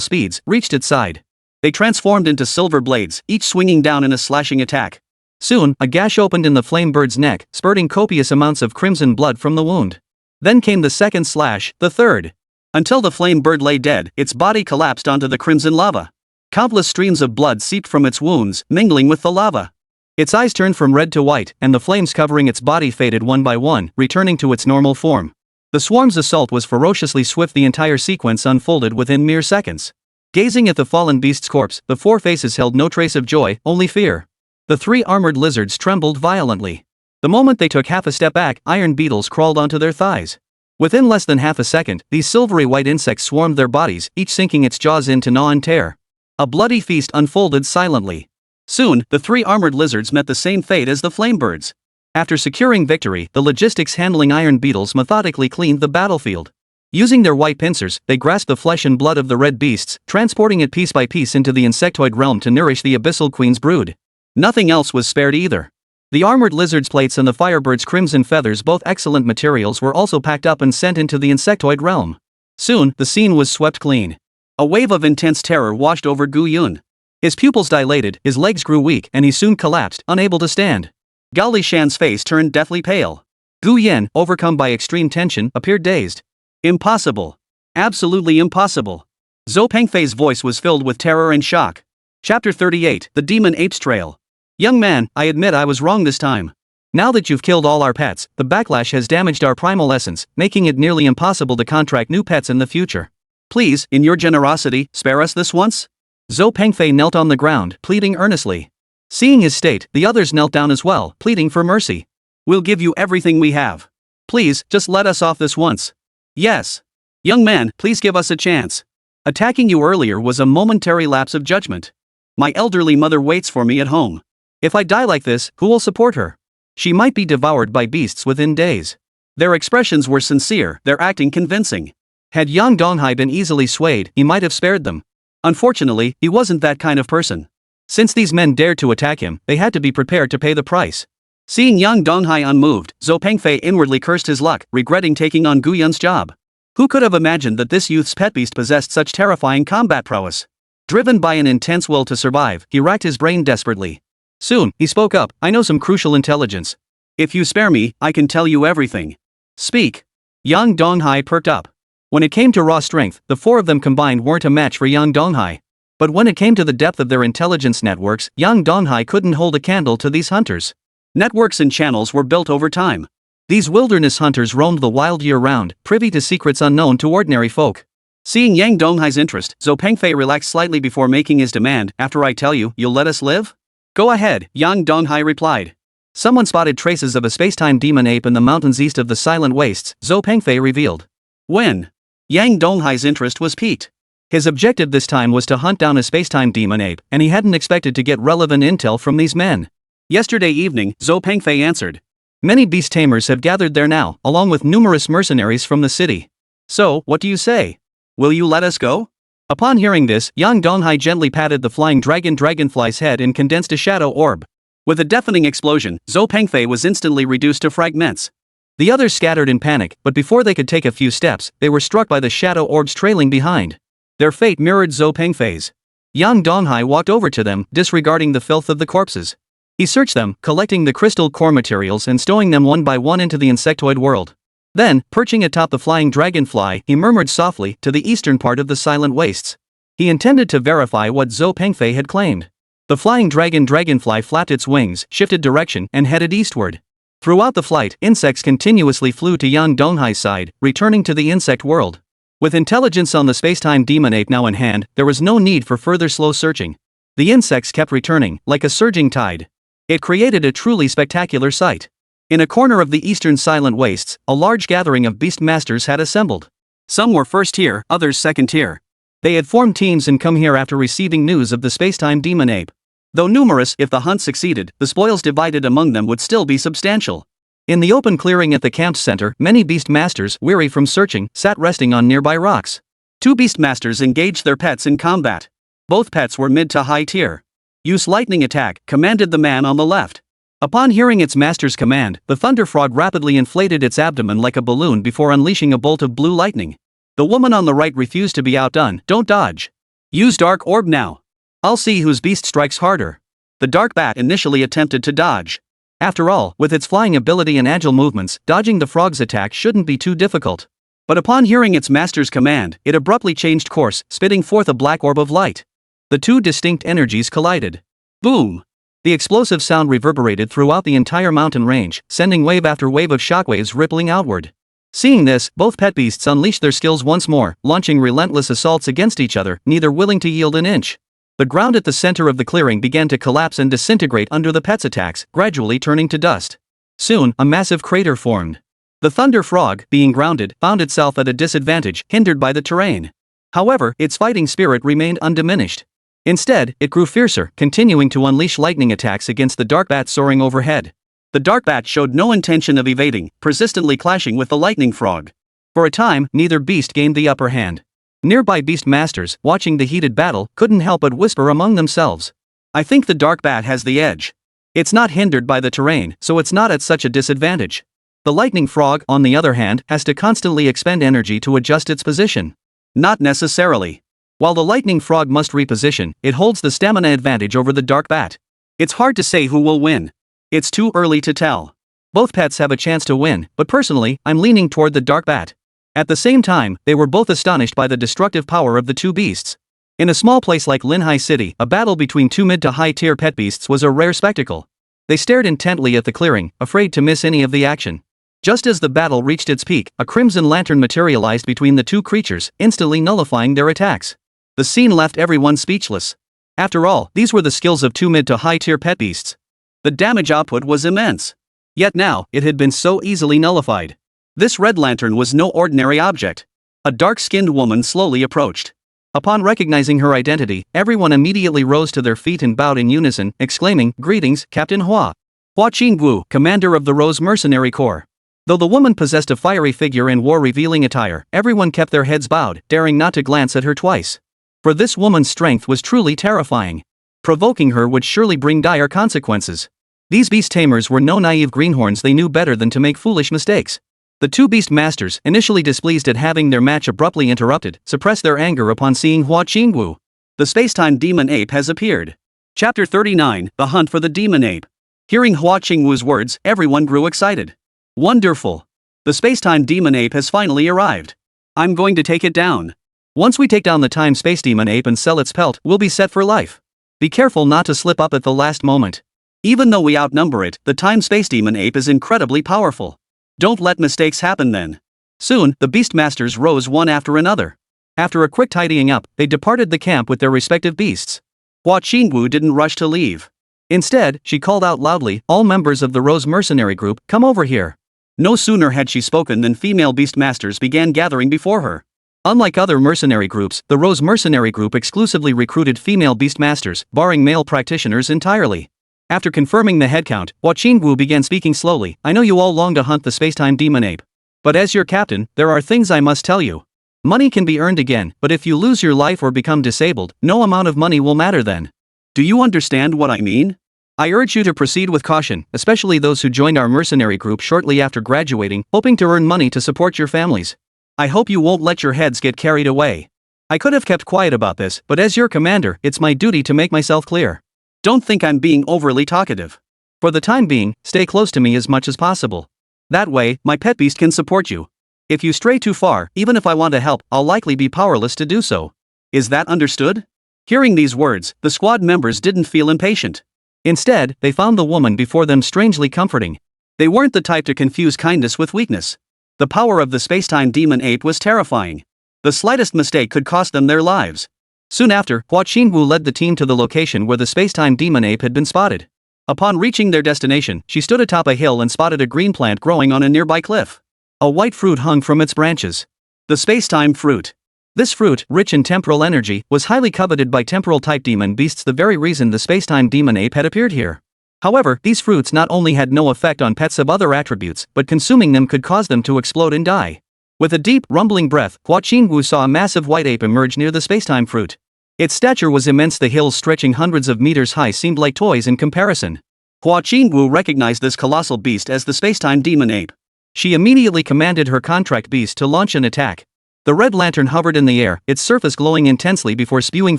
speeds, reached its side. They transformed into silver blades, each swinging down in a slashing attack. Soon, a gash opened in the flame bird's neck, spurting copious amounts of crimson blood from the wound. Then came the second slash, the third. Until the flame bird lay dead, its body collapsed onto the crimson lava. Countless streams of blood seeped from its wounds, mingling with the lava. Its eyes turned from red to white, and the flames covering its body faded one by one, returning to its normal form. The swarm's assault was ferociously swift. The entire sequence unfolded within mere seconds. Gazing at the fallen beast's corpse, the four faces held no trace of joy, only fear. The three armored lizards trembled violently. The moment they took half a step back, iron beetles crawled onto their thighs. Within less than half a second, these silvery white insects swarmed their bodies, each sinking its jaws in to gnaw and tear. A bloody feast unfolded silently. Soon, the three armored lizards met the same fate as the flame birds. After securing victory, the logistics handling iron beetles methodically cleaned the battlefield. Using their white pincers, they grasped the flesh and blood of the red beasts, transporting it piece by piece into the insectoid realm to nourish the abyssal queen's brood. Nothing else was spared either. The armored lizard's plates and the firebird's crimson feathers, both excellent materials, were also packed up and sent into the insectoid realm. Soon, the scene was swept clean. A wave of intense terror washed over Gu Yun. His pupils dilated, his legs grew weak, and he soon collapsed, unable to stand. Gao Lishan's face turned deathly pale. Gu Yan, overcome by extreme tension, appeared dazed. Impossible. Absolutely impossible. Zhou Pengfei's voice was filled with terror and shock. Chapter 38, The Demon Ape's Trail. Young man, I admit I was wrong this time. Now that you've killed all our pets, the backlash has damaged our primal essence, making it nearly impossible to contract new pets in the future. Please, in your generosity, spare us this once? Zhou Pengfei knelt on the ground, pleading earnestly. Seeing his state, the others knelt down as well, pleading for mercy. We'll give you everything we have. Please, just let us off this once. Yes. Young man, please give us a chance. Attacking you earlier was a momentary lapse of judgment. My elderly mother waits for me at home. If I die like this, who will support her? She might be devoured by beasts within days. Their expressions were sincere, their acting convincing. Had Yang Donghai been easily swayed, he might have spared them. Unfortunately, he wasn't that kind of person. Since these men dared to attack him, they had to be prepared to pay the price. Seeing Yang Donghai unmoved, Zhou Pengfei inwardly cursed his luck, regretting taking on Gu Yun's job. Who could have imagined that this youth's pet beast possessed such terrifying combat prowess? Driven by an intense will to survive, he racked his brain desperately. Soon, he spoke up, I know some crucial intelligence. If you spare me, I can tell you everything. Speak. Yang Donghai perked up. When it came to raw strength, the four of them combined weren't a match for Yang Donghai. But when it came to the depth of their intelligence networks, Yang Donghai couldn't hold a candle to these hunters. Networks and channels were built over time. These wilderness hunters roamed the wild year-round, privy to secrets unknown to ordinary folk. Seeing Yang Donghai's interest, Zhou Pengfei relaxed slightly before making his demand. After I tell you, you'll let us live? Go ahead, Yang Donghai replied. Someone spotted traces of a space-time demon ape in the mountains east of the Silent Wastes, Zhou Pengfei revealed. When? Yang Donghai's interest was piqued. His objective this time was to hunt down a space-time demon ape, and he hadn't expected to get relevant intel from these men. Yesterday evening, Zhou Pengfei answered. Many beast tamers have gathered there now, along with numerous mercenaries from the city. So, what do you say? Will you let us go? Upon hearing this, Yang Donghai gently patted the flying dragonfly's head and condensed a shadow orb. With a deafening explosion, Zhou Pengfei was instantly reduced to fragments. The others scattered in panic, but before they could take a few steps, they were struck by the shadow orbs trailing behind. Their fate mirrored Zhou Pengfei's. Yang Donghai walked over to them, disregarding the filth of the corpses. He searched them, collecting the crystal core materials and stowing them one by one into the insectoid world. Then, perching atop the flying dragonfly, he murmured softly to the eastern part of the Silent Wastes. He intended to verify what Zhou Pengfei had claimed. The flying dragonfly flapped its wings, shifted direction, and headed eastward. Throughout the flight, insects continuously flew to Yang Donghai's side, returning to the insect world. With intelligence on the space-time demon ape now in hand, there was no need for further slow searching. The insects kept returning, like a surging tide. It created a truly spectacular sight. In a corner of the eastern Silent Wastes, a large gathering of beast masters had assembled. Some were first tier, others second tier. They had formed teams and come here after receiving news of the space-time demon ape. Though numerous, if the hunt succeeded, the spoils divided among them would still be substantial. In the open clearing at the camp center, many beast masters, weary from searching, sat resting on nearby rocks. 2 beast masters engaged their pets in combat. Both pets were mid to high tier. Use lightning attack, commanded the man on the left. Upon hearing its master's command, the thunder frog rapidly inflated its abdomen like a balloon before unleashing a bolt of blue lightning. The woman on the right refused to be outdone. Don't dodge. Use dark orb now. I'll see whose beast strikes harder. The dark bat initially attempted to dodge. After all, with its flying ability and agile movements, dodging the frog's attack shouldn't be too difficult. But upon hearing its master's command, it abruptly changed course, spitting forth a black orb of light. The two distinct energies collided. Boom! The explosive sound reverberated throughout the entire mountain range, sending wave after wave of shockwaves rippling outward. Seeing this, both pet beasts unleashed their skills once more, launching relentless assaults against each other, neither willing to yield an inch. The ground at the center of the clearing began to collapse and disintegrate under the pet's attacks, gradually turning to dust. Soon, a massive crater formed. The thunder frog, being grounded, found itself at a disadvantage, hindered by the terrain. However, its fighting spirit remained undiminished. Instead, it grew fiercer, continuing to unleash lightning attacks against the dark bat soaring overhead. The dark bat showed no intention of evading, persistently clashing with the lightning frog. For a time, neither beast gained the upper hand. Nearby beast masters, watching the heated battle, couldn't help but whisper among themselves. I think the dark bat has the edge. It's not hindered by the terrain, so it's not at such a disadvantage. The lightning frog, on the other hand, has to constantly expend energy to adjust its position. Not necessarily. While the lightning frog must reposition, it holds the stamina advantage over the dark bat. It's hard to say who will win. It's too early to tell. Both pets have a chance to win, but personally, I'm leaning toward the dark bat. At the same time, they were both astonished by the destructive power of the two beasts. In a small place like Linhai City, a battle between two mid to high tier pet beasts was a rare spectacle. They stared intently at the clearing, afraid to miss any of the action. Just as the battle reached its peak, a crimson lantern materialized between the two creatures, instantly nullifying their attacks. The scene left everyone speechless. After all, these were the skills of two mid to high tier pet beasts. The damage output was immense. Yet now, it had been so easily nullified. This red lantern was no ordinary object. A dark-skinned woman slowly approached. Upon recognizing her identity, everyone immediately rose to their feet and bowed in unison, exclaiming, "Greetings, Captain Hua. Hua Qingwu, commander of the Rose Mercenary Corps." Though the woman possessed a fiery figure and wore revealing attire, everyone kept their heads bowed, daring not to glance at her twice. For this woman's strength was truly terrifying. Provoking her would surely bring dire consequences. These beast tamers were no naive greenhorns, they knew better than to make foolish mistakes. The two beast masters, initially displeased at having their match abruptly interrupted, suppressed their anger upon seeing Hua Qingwu. The space-time demon ape has appeared. Chapter 39, The Hunt for the Demon Ape. Hearing Hua Qingwu's words, everyone grew excited. Wonderful! The space-time demon ape has finally arrived. I'm going to take it down. Once we take down the time space demon ape and sell its pelt, we'll be set for life. Be careful not to slip up at the last moment. Even though we outnumber it, the time space demon ape is incredibly powerful. Don't let mistakes happen then. Soon, the beastmasters rose one after another. After a quick tidying up, they departed the camp with their respective beasts. Hua Qingwu didn't rush to leave. Instead, she called out loudly, "All members of the Rose Mercenary Group, come over here." No sooner had she spoken than female beastmasters began gathering before her. Unlike other mercenary groups, the Rose Mercenary Group exclusively recruited female beastmasters, barring male practitioners entirely. After confirming the headcount, Hua Qingwu began speaking slowly. "I know you all long to hunt the spacetime demon ape. But as your captain, there are things I must tell you. Money can be earned again, but if you lose your life or become disabled, no amount of money will matter then. Do you understand what I mean? I urge you to proceed with caution, especially those who joined our mercenary group shortly after graduating, hoping to earn money to support your families. I hope you won't let your heads get carried away. I could have kept quiet about this, but as your commander, it's my duty to make myself clear. Don't think I'm being overly talkative. For the time being, stay close to me as much as possible. That way, my pet beast can support you. If you stray too far, even if I want to help, I'll likely be powerless to do so. Is that understood?" Hearing these words, the squad members didn't feel impatient. Instead, they found the woman before them strangely comforting. They weren't the type to confuse kindness with weakness. The power of the spacetime demon ape was terrifying. The slightest mistake could cost them their lives. Soon after, Hua Qingwu led the team to the location where the spacetime demon ape had been spotted. Upon reaching their destination, she stood atop a hill and spotted a green plant growing on a nearby cliff. A white fruit hung from its branches. The spacetime fruit. This fruit, rich in temporal energy, was highly coveted by temporal-type demon beasts, the very reason the spacetime demon ape had appeared here. However, these fruits not only had no effect on pets of other attributes, but consuming them could cause them to explode and die. With a deep, rumbling breath, Hua Qingwu saw a massive white ape emerge near the spacetime fruit. Its stature was immense, the hills stretching hundreds of meters high seemed like toys in comparison. Hua Qingwu recognized this colossal beast as the spacetime demon ape. She immediately commanded her contract beast to launch an attack. The red lantern hovered in the air, its surface glowing intensely before spewing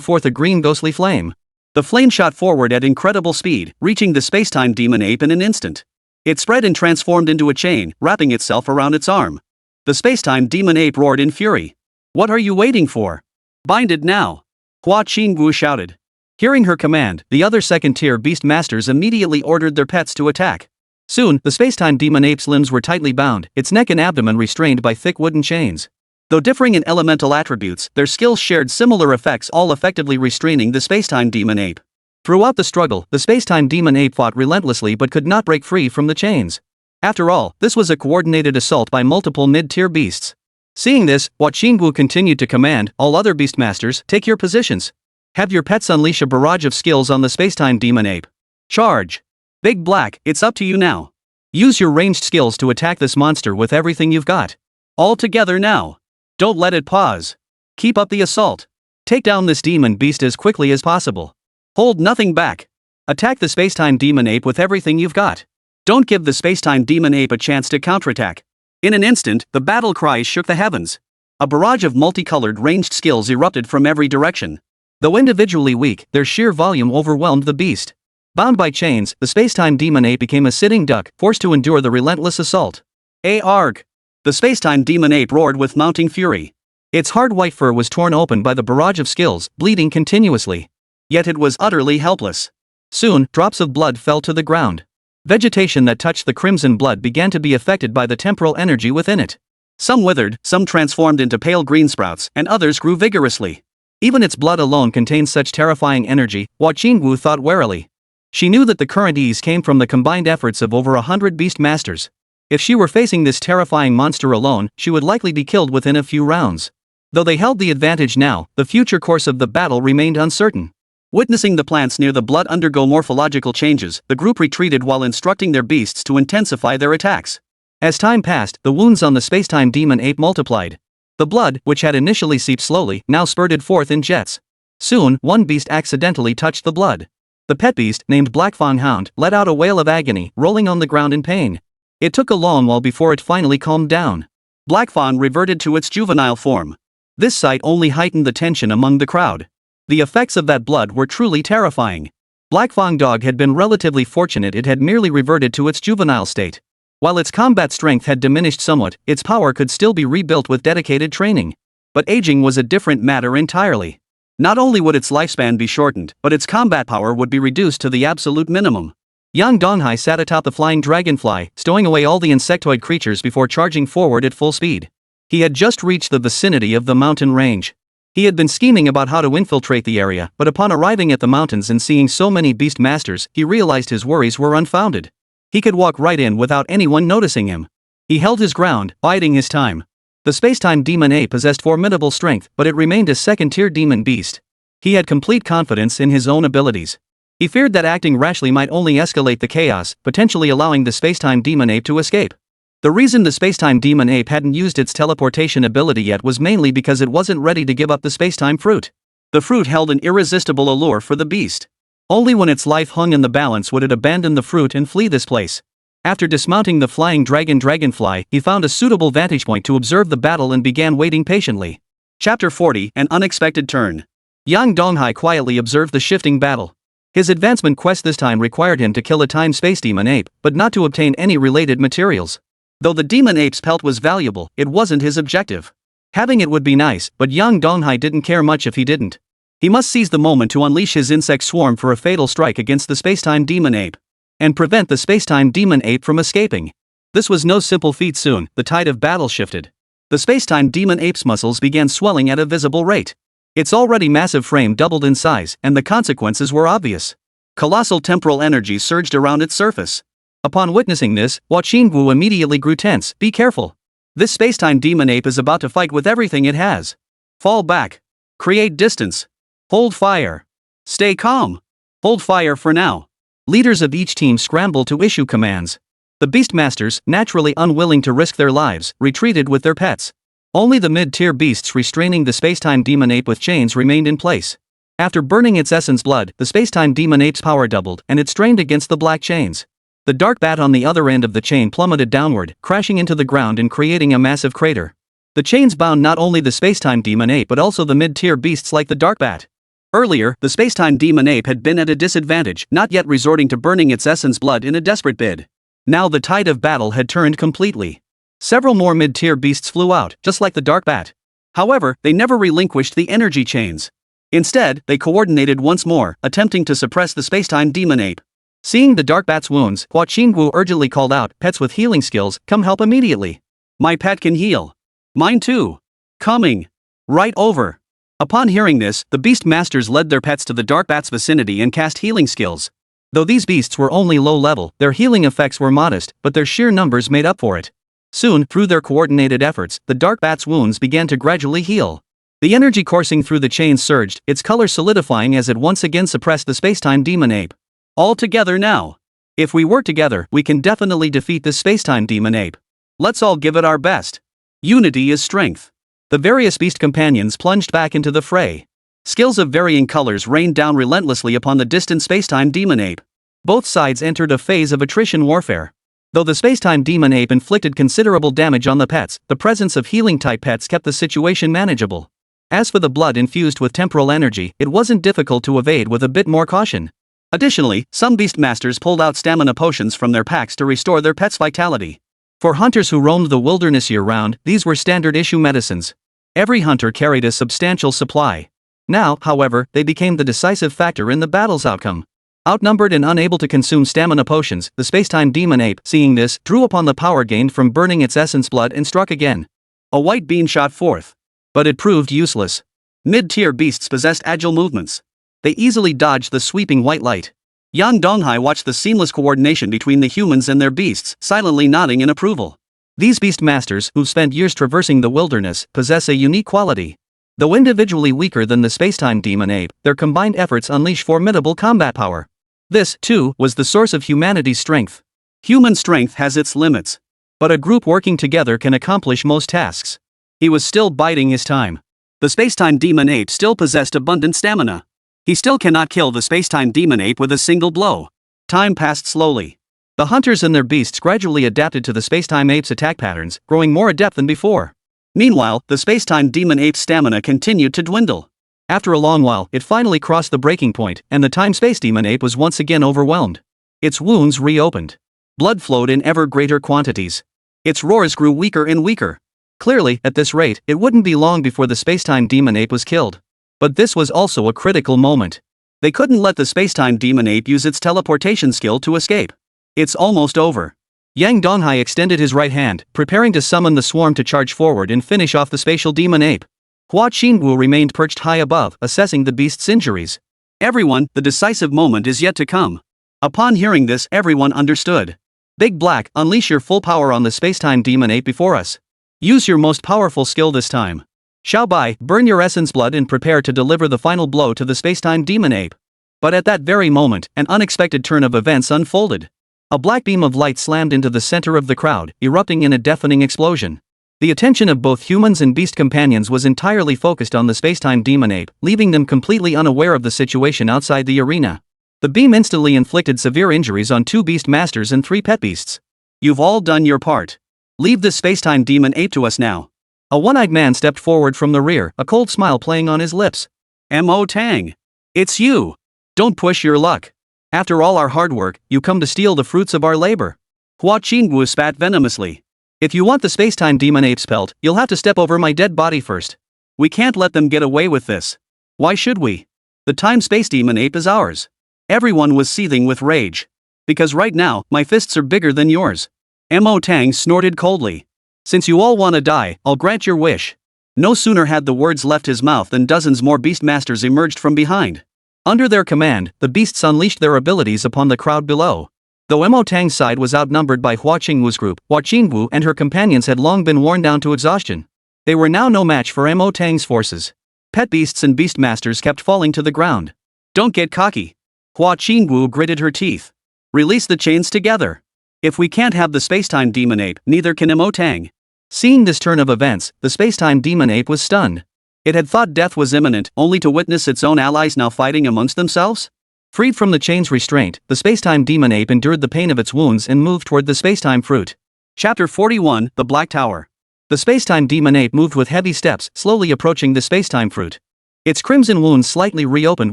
forth a green ghostly flame. The flame shot forward at incredible speed, reaching the spacetime demon ape in an instant. It spread and transformed into a chain, wrapping itself around its arm. The spacetime demon ape roared in fury. "What are you waiting for? Bind it now!" Hua Qingwu shouted. Hearing her command, the other second-tier beast masters immediately ordered their pets to attack. Soon, the spacetime demon ape's limbs were tightly bound, its neck and abdomen restrained by thick wooden chains. Though differing in elemental attributes, their skills shared similar effects, all effectively restraining the spacetime demon ape. Throughout the struggle, the spacetime demon ape fought relentlessly but could not break free from the chains. After all, this was a coordinated assault by multiple mid-tier beasts. Seeing this, Hua Qingwu continued to command, "All other beastmasters, take your positions. Have your pets unleash a barrage of skills on the spacetime demon ape. Charge! Big Black, it's up to you now. Use your ranged skills to attack this monster with everything you've got. All together now. Don't let it pause. Keep up the assault. Take down this demon beast as quickly as possible. Hold nothing back. Attack the spacetime demon ape with everything you've got. Don't give the spacetime demon ape a chance to counterattack." In an instant, the battle cries shook the heavens. A barrage of multicolored ranged skills erupted from every direction. Though individually weak, their sheer volume overwhelmed the beast. Bound by chains, the spacetime demon ape became a sitting duck, forced to endure the relentless assault. Arg! The spacetime demon ape roared with mounting fury. Its hard white fur was torn open by the barrage of skills, bleeding continuously. Yet it was utterly helpless. Soon, drops of blood fell to the ground. Vegetation that touched the crimson blood began to be affected by the temporal energy within it. Some withered, some transformed into pale green sprouts, and others grew vigorously. Even its blood alone contained such terrifying energy, Hua Qingwu thought warily. She knew that the current ease came from the combined efforts of over 100 beast masters. If she were facing this terrifying monster alone, she would likely be killed within a few rounds. Though they held the advantage now, the future course of the battle remained uncertain. Witnessing the plants near the blood undergo morphological changes, the group retreated while instructing their beasts to intensify their attacks. As time passed, the wounds on the spacetime demon ape multiplied. The blood, which had initially seeped slowly, now spurted forth in jets. Soon, one beast accidentally touched the blood. The pet beast, named Blackfang Hound, let out a wail of agony, rolling on the ground in pain. It took a long while before it finally calmed down. Blackfang reverted to its juvenile form. This sight only heightened the tension among the crowd. The effects of that blood were truly terrifying. Blackfang Dog had been relatively fortunate, it had merely reverted to its juvenile state. While its combat strength had diminished somewhat, its power could still be rebuilt with dedicated training. But aging was a different matter entirely. Not only would its lifespan be shortened, but its combat power would be reduced to the absolute minimum. Yang Donghai sat atop the flying dragonfly, stowing away all the insectoid creatures before charging forward at full speed. He had just reached the vicinity of the mountain range. He had been scheming about how to infiltrate the area, but upon arriving at the mountains and seeing so many beast masters, he realized his worries were unfounded. He could walk right in without anyone noticing him. He held his ground, biding his time. The spacetime demon ape possessed formidable strength, but it remained a second-tier demon beast. He had complete confidence in his own abilities. He feared that acting rashly might only escalate the chaos, potentially allowing the spacetime demon ape to escape. The reason the spacetime demon ape hadn't used its teleportation ability yet was mainly because it wasn't ready to give up the spacetime fruit. The fruit held an irresistible allure for the beast. Only when its life hung in the balance would it abandon the fruit and flee this place. After dismounting the flying dragonfly, he found a suitable vantage point to observe the battle and began waiting patiently. Chapter 40, An Unexpected Turn. Yang Donghai quietly observed the shifting battle. His advancement quest this time required him to kill a time space demon ape, but not to obtain any related materials. Though the demon ape's pelt was valuable, it wasn't his objective. Having it would be nice, but Yang Donghai didn't care much if he didn't. He must seize the moment to unleash his insect swarm for a fatal strike against the spacetime demon ape. And prevent the spacetime demon ape from escaping. This was no simple feat. Soon, the tide of battle shifted. The spacetime demon ape's muscles began swelling at a visible rate. Its already massive frame doubled in size, and the consequences were obvious. Colossal temporal energy surged around its surface. Upon witnessing this, Hua Qingwu immediately grew tense. Be careful. This spacetime demon ape is about to fight with everything it has. Fall back. Create distance. Hold fire. Stay calm. Hold fire for now. Leaders of each team scrambled to issue commands. The beastmasters, naturally unwilling to risk their lives, retreated with their pets. Only the mid-tier beasts restraining the spacetime demon ape with chains remained in place. After burning its essence blood, the space-time demon ape's power doubled and it strained against the black chains. The dark bat on the other end of the chain plummeted downward, crashing into the ground and creating a massive crater. The chains bound not only the space-time demon ape but also the mid-tier beasts like the dark bat. Earlier, the space-time demon ape had been at a disadvantage, not yet resorting to burning its essence blood in a desperate bid. Now the tide of battle had turned completely. Several more mid-tier beasts flew out, just like the dark bat. However, they never relinquished the energy chains. Instead, they coordinated once more, attempting to suppress the space-time demon ape. Seeing the dark bat's wounds, Hua Qingwu urgently called out, "Pets with healing skills, come help immediately. My pet can heal. Mine too. Coming. Right over." Upon hearing this, the beast masters led their pets to the dark bat's vicinity and cast healing skills. Though these beasts were only low level, their healing effects were modest, but their sheer numbers made up for it. Soon, through their coordinated efforts, the dark bat's wounds began to gradually heal. The energy coursing through the chains surged, its color solidifying as it once again suppressed the space-time demon ape. All together now. If we work together, we can definitely defeat this space-time demon ape. Let's all give it our best. Unity is strength. The various beast companions plunged back into the fray. Skills of varying colors rained down relentlessly upon the distant space-time demon ape. Both sides entered a phase of attrition warfare. Though the space-time demon ape inflicted considerable damage on the pets, the presence of healing-type pets kept the situation manageable. As for the blood infused with temporal energy, it wasn't difficult to evade with a bit more caution. Additionally, some beast masters pulled out stamina potions from their packs to restore their pets' vitality. For hunters who roamed the wilderness year-round, these were standard-issue medicines. Every hunter carried a substantial supply. Now, however, they became the decisive factor in the battle's outcome. Outnumbered and unable to consume stamina potions, the space-time demon ape, seeing this, drew upon the power gained from burning its essence blood and struck again. A white beam shot forth. But it proved useless. Mid-tier beasts possessed agile movements. They easily dodged the sweeping white light. Yang Donghai watched the seamless coordination between the humans and their beasts, silently nodding in approval. These beast masters, who've spent years traversing the wilderness, possess a unique quality. Though individually weaker than the space-time demon ape, their combined efforts unleash formidable combat power. This, too, was the source of humanity's strength. Human strength has its limits. But a group working together can accomplish most tasks. He was still biding his time. The space-time demon ape still possessed abundant stamina. He still cannot kill the space-time demon ape with a single blow. Time passed slowly. The hunters and their beasts gradually adapted to the space-time ape's attack patterns, growing more adept than before. Meanwhile, the space-time demon ape's stamina continued to dwindle. After a long while, it finally crossed the breaking point, and the time-space demon ape was once again overwhelmed. Its wounds reopened. Blood flowed in ever greater quantities. Its roars grew weaker and weaker. Clearly, at this rate, it wouldn't be long before the space-time demon ape was killed. But this was also a critical moment. They couldn't let the space-time demon ape use its teleportation skill to escape. It's almost over. Yang Donghai extended his right hand, preparing to summon the swarm to charge forward and finish off the spatial demon ape. Hua Qingwu remained perched high above, assessing the beast's injuries. Everyone, the decisive moment is yet to come. Upon hearing this, everyone understood. Big Black, unleash your full power on the space-time demon ape before us. Use your most powerful skill this time. Xiao Bai, burn your essence blood and prepare to deliver the final blow to the space-time demon ape. But at that very moment, an unexpected turn of events unfolded. A black beam of light slammed into the center of the crowd, erupting in a deafening explosion. The attention of both humans and beast companions was entirely focused on the space-time demon ape, leaving them completely unaware of the situation outside the arena. The beam instantly inflicted severe injuries on 2 beast masters and 3 pet beasts. You've all done your part. Leave this space-time demon ape to us now. A one-eyed man stepped forward from the rear, a cold smile playing on his lips. Mo Tang. It's you. Don't push your luck. After all our hard work, you come to steal the fruits of our labor. Hua Qingwu spat venomously. If you want the space-time demon ape's pelt, you'll have to step over my dead body first. We can't let them get away with this. Why should we? The time-space demon ape is ours. Everyone was seething with rage. Because right now, my fists are bigger than yours. Mo Tang snorted coldly. Since you all want to die, I'll grant your wish. No sooner had the words left his mouth than dozens more beastmasters emerged from behind. Under their command, the beasts unleashed their abilities upon the crowd below. Though Mo Tang's side was outnumbered by Hua Qingwu's group, Hua Qingwu and her companions had long been worn down to exhaustion. They were now no match for Mo Tang's forces. Pet beasts and beastmasters kept falling to the ground. Don't get cocky. Hua Qingwu gritted her teeth. Release the chains together. If we can't have the space-time demon ape, neither can Mo Tang. Seeing this turn of events, the space-time demon ape was stunned. It had thought death was imminent, only to witness its own allies now fighting amongst themselves? Freed from the chain's restraint, the spacetime demon ape endured the pain of its wounds and moved toward the spacetime fruit. Chapter 41, The Black Tower. The spacetime demon ape moved with heavy steps, slowly approaching the spacetime fruit. Its crimson wounds slightly reopened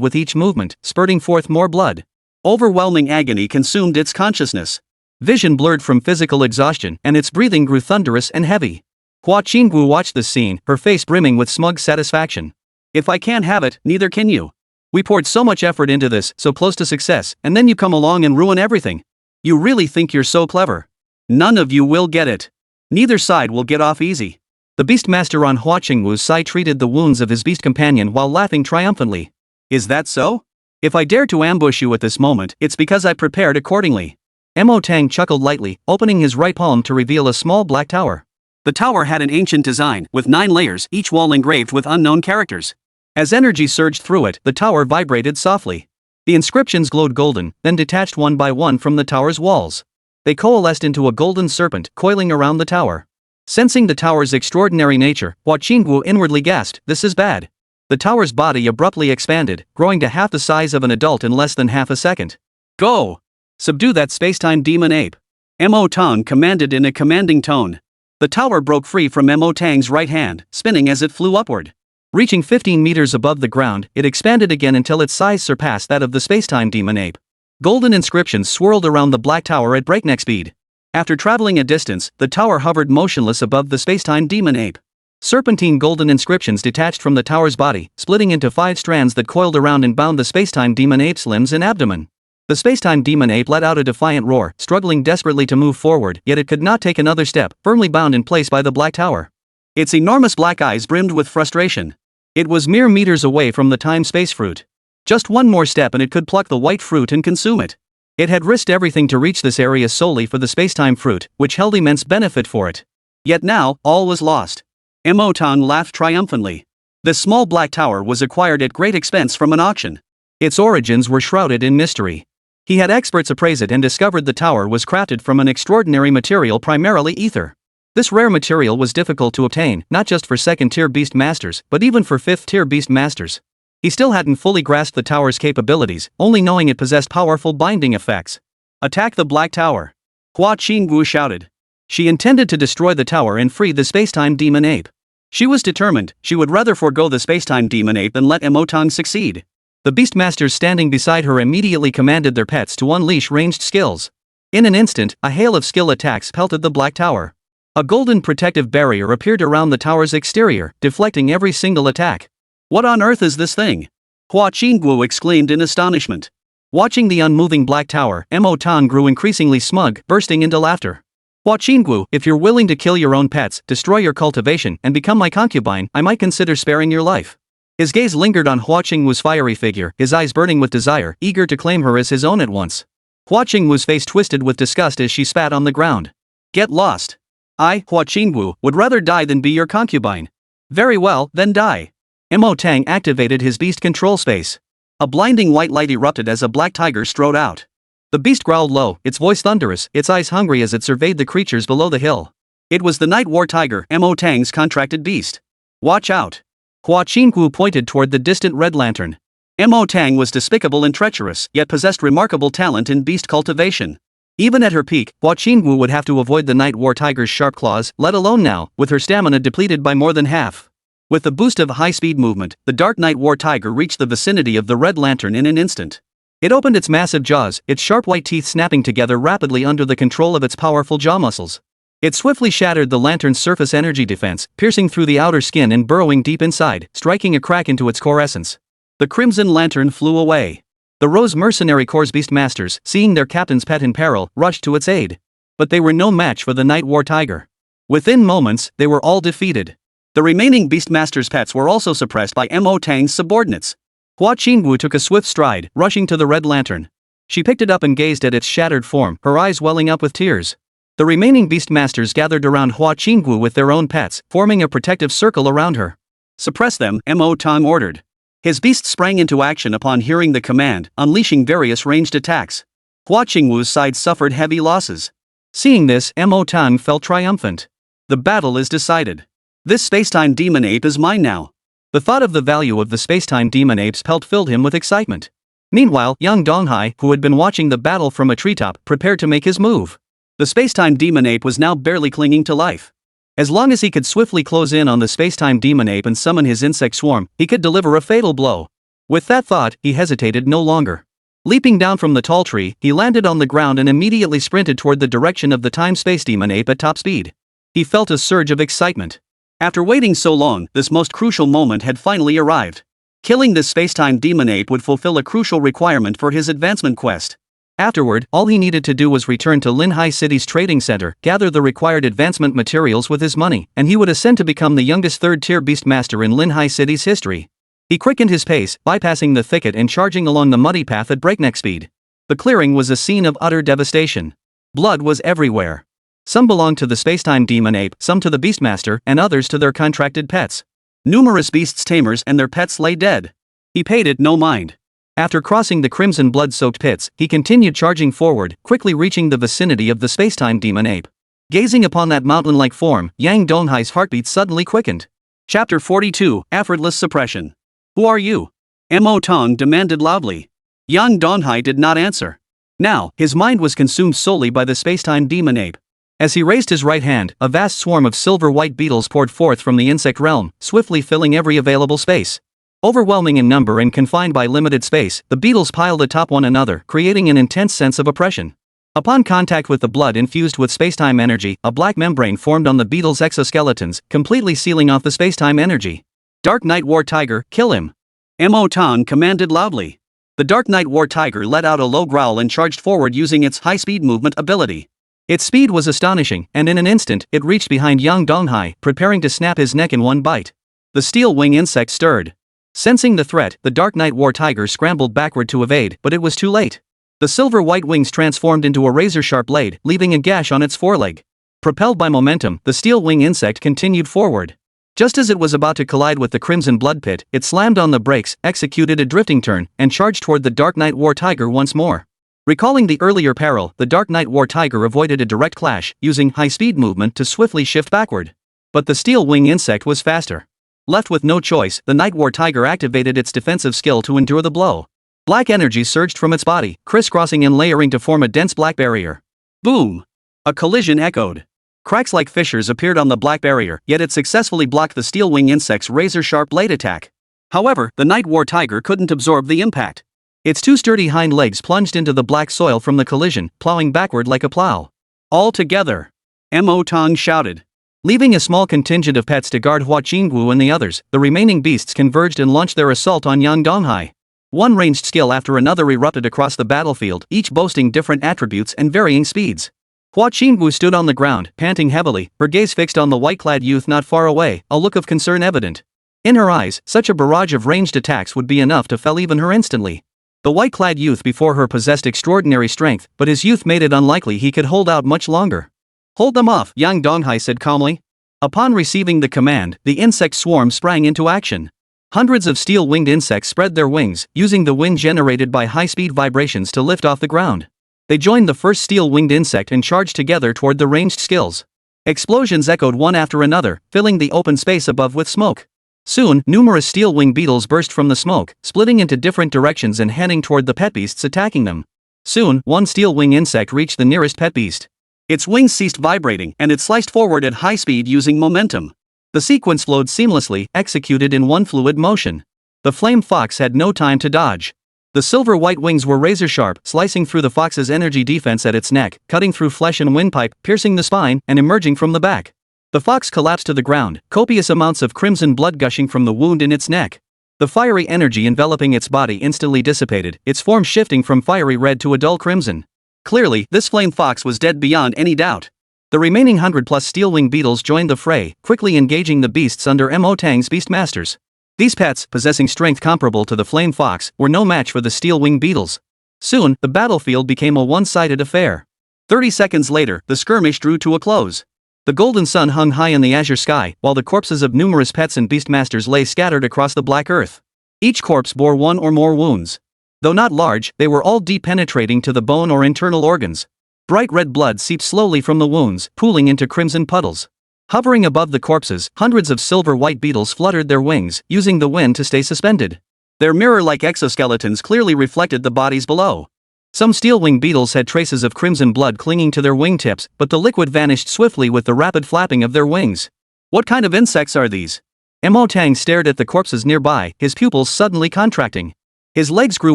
with each movement, spurting forth more blood. Overwhelming agony consumed its consciousness. Vision blurred from physical exhaustion, and its breathing grew thunderous and heavy. Hua Qinggu watched this scene, her face brimming with smug satisfaction. If I can't have it, neither can you. We poured so much effort into this, so close to success, and then you come along and ruin everything. You really think you're so clever? None of you will get it. Neither side will get off easy. The Beastmaster on Hua Qingwu's side treated the wounds of his beast companion while laughing triumphantly. Is that so? If I dare to ambush you at this moment, it's because I prepared accordingly. Mo Tang chuckled lightly, opening his right palm to reveal a small black tower. The tower had an ancient design, with 9 layers, each wall engraved with unknown characters. As energy surged through it, the tower vibrated softly. The inscriptions glowed golden, then detached one by one from the tower's walls. They coalesced into a golden serpent, coiling around the tower. Sensing the tower's extraordinary nature, Hua Qingwu inwardly gasped, "This is bad." The tower's body abruptly expanded, growing to half the size of an adult in less than half a second. Go! Subdue that spacetime demon ape. Mo Tang commanded in a commanding tone. The tower broke free from Mo Tang's right hand, spinning as it flew upward. Reaching 15 meters above the ground, it expanded again until its size surpassed that of the spacetime demon ape. Golden inscriptions swirled around the black tower at breakneck speed. After traveling a distance, the tower hovered motionless above the spacetime demon ape. Serpentine golden inscriptions detached from the tower's body, splitting into 5 strands that coiled around and bound the spacetime demon ape's limbs and abdomen. The spacetime demon ape let out a defiant roar, struggling desperately to move forward, yet it could not take another step, firmly bound in place by the black tower. Its enormous black eyes brimmed with frustration. It was mere meters away from the time-space fruit. Just one more step and it could pluck the white fruit and consume it. It had risked everything to reach this area solely for the spacetime fruit, which held immense benefit for it. Yet now, all was lost. Mo Tang laughed triumphantly. This small black tower was acquired at great expense from an auction. Its origins were shrouded in mystery. He had experts appraise it and discovered the tower was crafted from an extraordinary material, primarily ether. This rare material was difficult to obtain, not just for second-tier beast masters, but even for 5th-tier beast masters. He still hadn't fully grasped the tower's capabilities, only knowing it possessed powerful binding effects. Attack the black tower! Hua Qingwu shouted. She intended to destroy the tower and free the spacetime demon ape. She was determined. She would rather forego the spacetime demon ape than let Mo Tang succeed. The beastmasters standing beside her immediately commanded their pets to unleash ranged skills. In an instant, a hail of skill attacks pelted the black tower. A golden protective barrier appeared around the tower's exterior, deflecting every single attack. What on earth is this thing? Hua Qingwu exclaimed in astonishment. Watching the unmoving black tower, Mo Tang grew increasingly smug, bursting into laughter. Hua Qingwu, if you're willing to kill your own pets, destroy your cultivation, and become my concubine, I might consider sparing your life. His gaze lingered on Hua Qingwu's fiery figure, his eyes burning with desire, eager to claim her as his own at once. Hua Qingwu's face twisted with disgust as she spat on the ground. Get lost. I, Hua Qingwu, would rather die than be your concubine. Very well, then die. Mo Tang activated his beast control space. A blinding white light erupted as a black tiger strode out. The beast growled low, its voice thunderous, its eyes hungry as it surveyed the creatures below the hill. It was the night war tiger, Mo Tang's contracted beast. Watch out. Hua Qingwu pointed toward the distant red lantern. Mo Tang was despicable and treacherous, yet possessed remarkable talent in beast cultivation. Even at her peak, Hua Qingwu would have to avoid the night war tiger's sharp claws, let alone now, with her stamina depleted by more than half. With the boost of high-speed movement, the dark night war tiger reached the vicinity of the red lantern in an instant. It opened its massive jaws, its sharp white teeth snapping together rapidly under the control of its powerful jaw muscles. It swiftly shattered the lantern's surface energy defense, piercing through the outer skin and burrowing deep inside, striking a crack into its core essence. The crimson lantern flew away. The Rose Mercenary Corps beastmasters, seeing their captain's pet in peril, rushed to its aid. But they were no match for the night war tiger. Within moments, they were all defeated. The remaining beastmasters' pets were also suppressed by Mo Tang's subordinates. Hua Qingwu took a swift stride, rushing to the red lantern. She picked it up and gazed at its shattered form, her eyes welling up with tears. The remaining beastmasters gathered around Hua Qingwu with their own pets, forming a protective circle around her. Suppress them, Mo Tang ordered. His beast sprang into action upon hearing the command, unleashing various ranged attacks. Hua Qingwu's side suffered heavy losses. Seeing this, Mo Tang felt triumphant. The battle is decided. This spacetime demon ape is mine now. The thought of the value of the spacetime demon ape's pelt filled him with excitement. Meanwhile, young Donghai, who had been watching the battle from a treetop, prepared to make his move. The spacetime demon ape was now barely clinging to life. As long as he could swiftly close in on the spacetime demon ape and summon his insect swarm, he could deliver a fatal blow. With that thought, he hesitated no longer. Leaping down from the tall tree, he landed on the ground and immediately sprinted toward the direction of the time-space demon ape at top speed. He felt a surge of excitement. After waiting so long, this most crucial moment had finally arrived. Killing this spacetime demon ape would fulfill a crucial requirement for his advancement quest. Afterward, all he needed to do was return to Linhai City's trading center, gather the required advancement materials with his money, and he would ascend to become the youngest third-tier beastmaster in Linhai City's history. He quickened his pace, bypassing the thicket and charging along the muddy path at breakneck speed. The clearing was a scene of utter devastation. Blood was everywhere. Some belonged to the spacetime demon ape, some to the beastmaster, and others to their contracted pets. Numerous beasts' tamers and their pets lay dead. He paid it no mind. After crossing the crimson blood-soaked pits, he continued charging forward, quickly reaching the vicinity of the spacetime demon ape. Gazing upon that mountain-like form, Yang Donghai's heartbeat suddenly quickened. Chapter 42, Effortless Suppression. Who are you? Mo Tong demanded loudly. Yang Donghai did not answer. Now, his mind was consumed solely by the spacetime demon ape. As he raised his right hand, a vast swarm of silver-white beetles poured forth from the insect realm, swiftly filling every available space. Overwhelming in number and confined by limited space, the beetles piled atop one another, creating an intense sense of oppression. Upon contact with the blood infused with spacetime energy, a black membrane formed on the beetles' exoskeletons, completely sealing off the spacetime energy. Dark Night War Tiger, kill him! Mo Tong commanded loudly. The Dark Night War Tiger let out a low growl and charged forward using its high-speed movement ability. Its speed was astonishing, and in an instant, it reached behind Yang Donghai, preparing to snap his neck in one bite. The steel wing insect stirred. Sensing the threat, the Dark Night War Tiger scrambled backward to evade, but it was too late. The silver-white wings transformed into a razor-sharp blade, leaving a gash on its foreleg. Propelled by momentum, the steel wing insect continued forward. Just as it was about to collide with the crimson blood pit, it slammed on the brakes, executed a drifting turn, and charged toward the Dark Night War Tiger once more. Recalling the earlier peril, the Dark Night War Tiger avoided a direct clash, using high-speed movement to swiftly shift backward. But the steel wing insect was faster. Left with no choice, the Night War Tiger activated its defensive skill to endure the blow. Black energy surged from its body, crisscrossing and layering to form a dense black barrier. Boom! A collision echoed. Cracks like fissures appeared on the black barrier, yet it successfully blocked the steel wing insect's razor-sharp blade attack. However, the Night War Tiger couldn't absorb the impact. Its two sturdy hind legs plunged into the black soil from the collision, plowing backward like a plow. All together! Mo Tong shouted. Leaving a small contingent of pets to guard Hua Qingwu and the others, the remaining beasts converged and launched their assault on Yang Donghai. One ranged skill after another erupted across the battlefield, each boasting different attributes and varying speeds. Hua Qingwu stood on the ground, panting heavily, her gaze fixed on the white-clad youth not far away, a look of concern evident. In her eyes, such a barrage of ranged attacks would be enough to fell even her instantly. The white-clad youth before her possessed extraordinary strength, but his youth made it unlikely he could hold out much longer. Hold them off, Yang Donghai said calmly. Upon receiving the command, the insect swarm sprang into action. Hundreds of steel-winged insects spread their wings, using the wind generated by high-speed vibrations to lift off the ground. They joined the first steel-winged insect and charged together toward the ranged skills. Explosions echoed one after another, filling the open space above with smoke. Soon, numerous steel-wing beetles burst from the smoke, splitting into different directions and heading toward the pet beasts attacking them. Soon, one steel-wing insect reached the nearest pet beast. Its wings ceased vibrating and it sliced forward at high speed using momentum. The sequence flowed seamlessly, executed in one fluid motion. The flame fox had no time to dodge. The silver-white wings were razor-sharp, slicing through the fox's energy defense at its neck, cutting through flesh and windpipe, piercing the spine, and emerging from the back. The fox collapsed to the ground, copious amounts of crimson blood gushing from the wound in its neck. The fiery energy enveloping its body instantly dissipated, its form shifting from fiery red to a dull crimson. Clearly, this flame fox was dead beyond any doubt. The remaining 100+ steel-wing beetles joined the fray, quickly engaging the beasts under Mo Tang's beastmasters. These pets, possessing strength comparable to the flame fox, were no match for the steel-wing beetles. Soon, the battlefield became a one-sided affair. 30 seconds later, the skirmish drew to a close. The golden sun hung high in the azure sky, while the corpses of numerous pets and beastmasters lay scattered across the black earth. Each corpse bore one or more wounds. Though not large, they were all deep, penetrating to the bone or internal organs. Bright red blood seeped slowly from the wounds, pooling into crimson puddles. Hovering above the corpses, hundreds of silver-white beetles fluttered their wings, using the wind to stay suspended. Their mirror-like exoskeletons clearly reflected the bodies below. Some steel-wing beetles had traces of crimson blood clinging to their wingtips, but the liquid vanished swiftly with the rapid flapping of their wings. What kind of insects are these? Mo Tang stared at the corpses nearby, his pupils suddenly contracting. His legs grew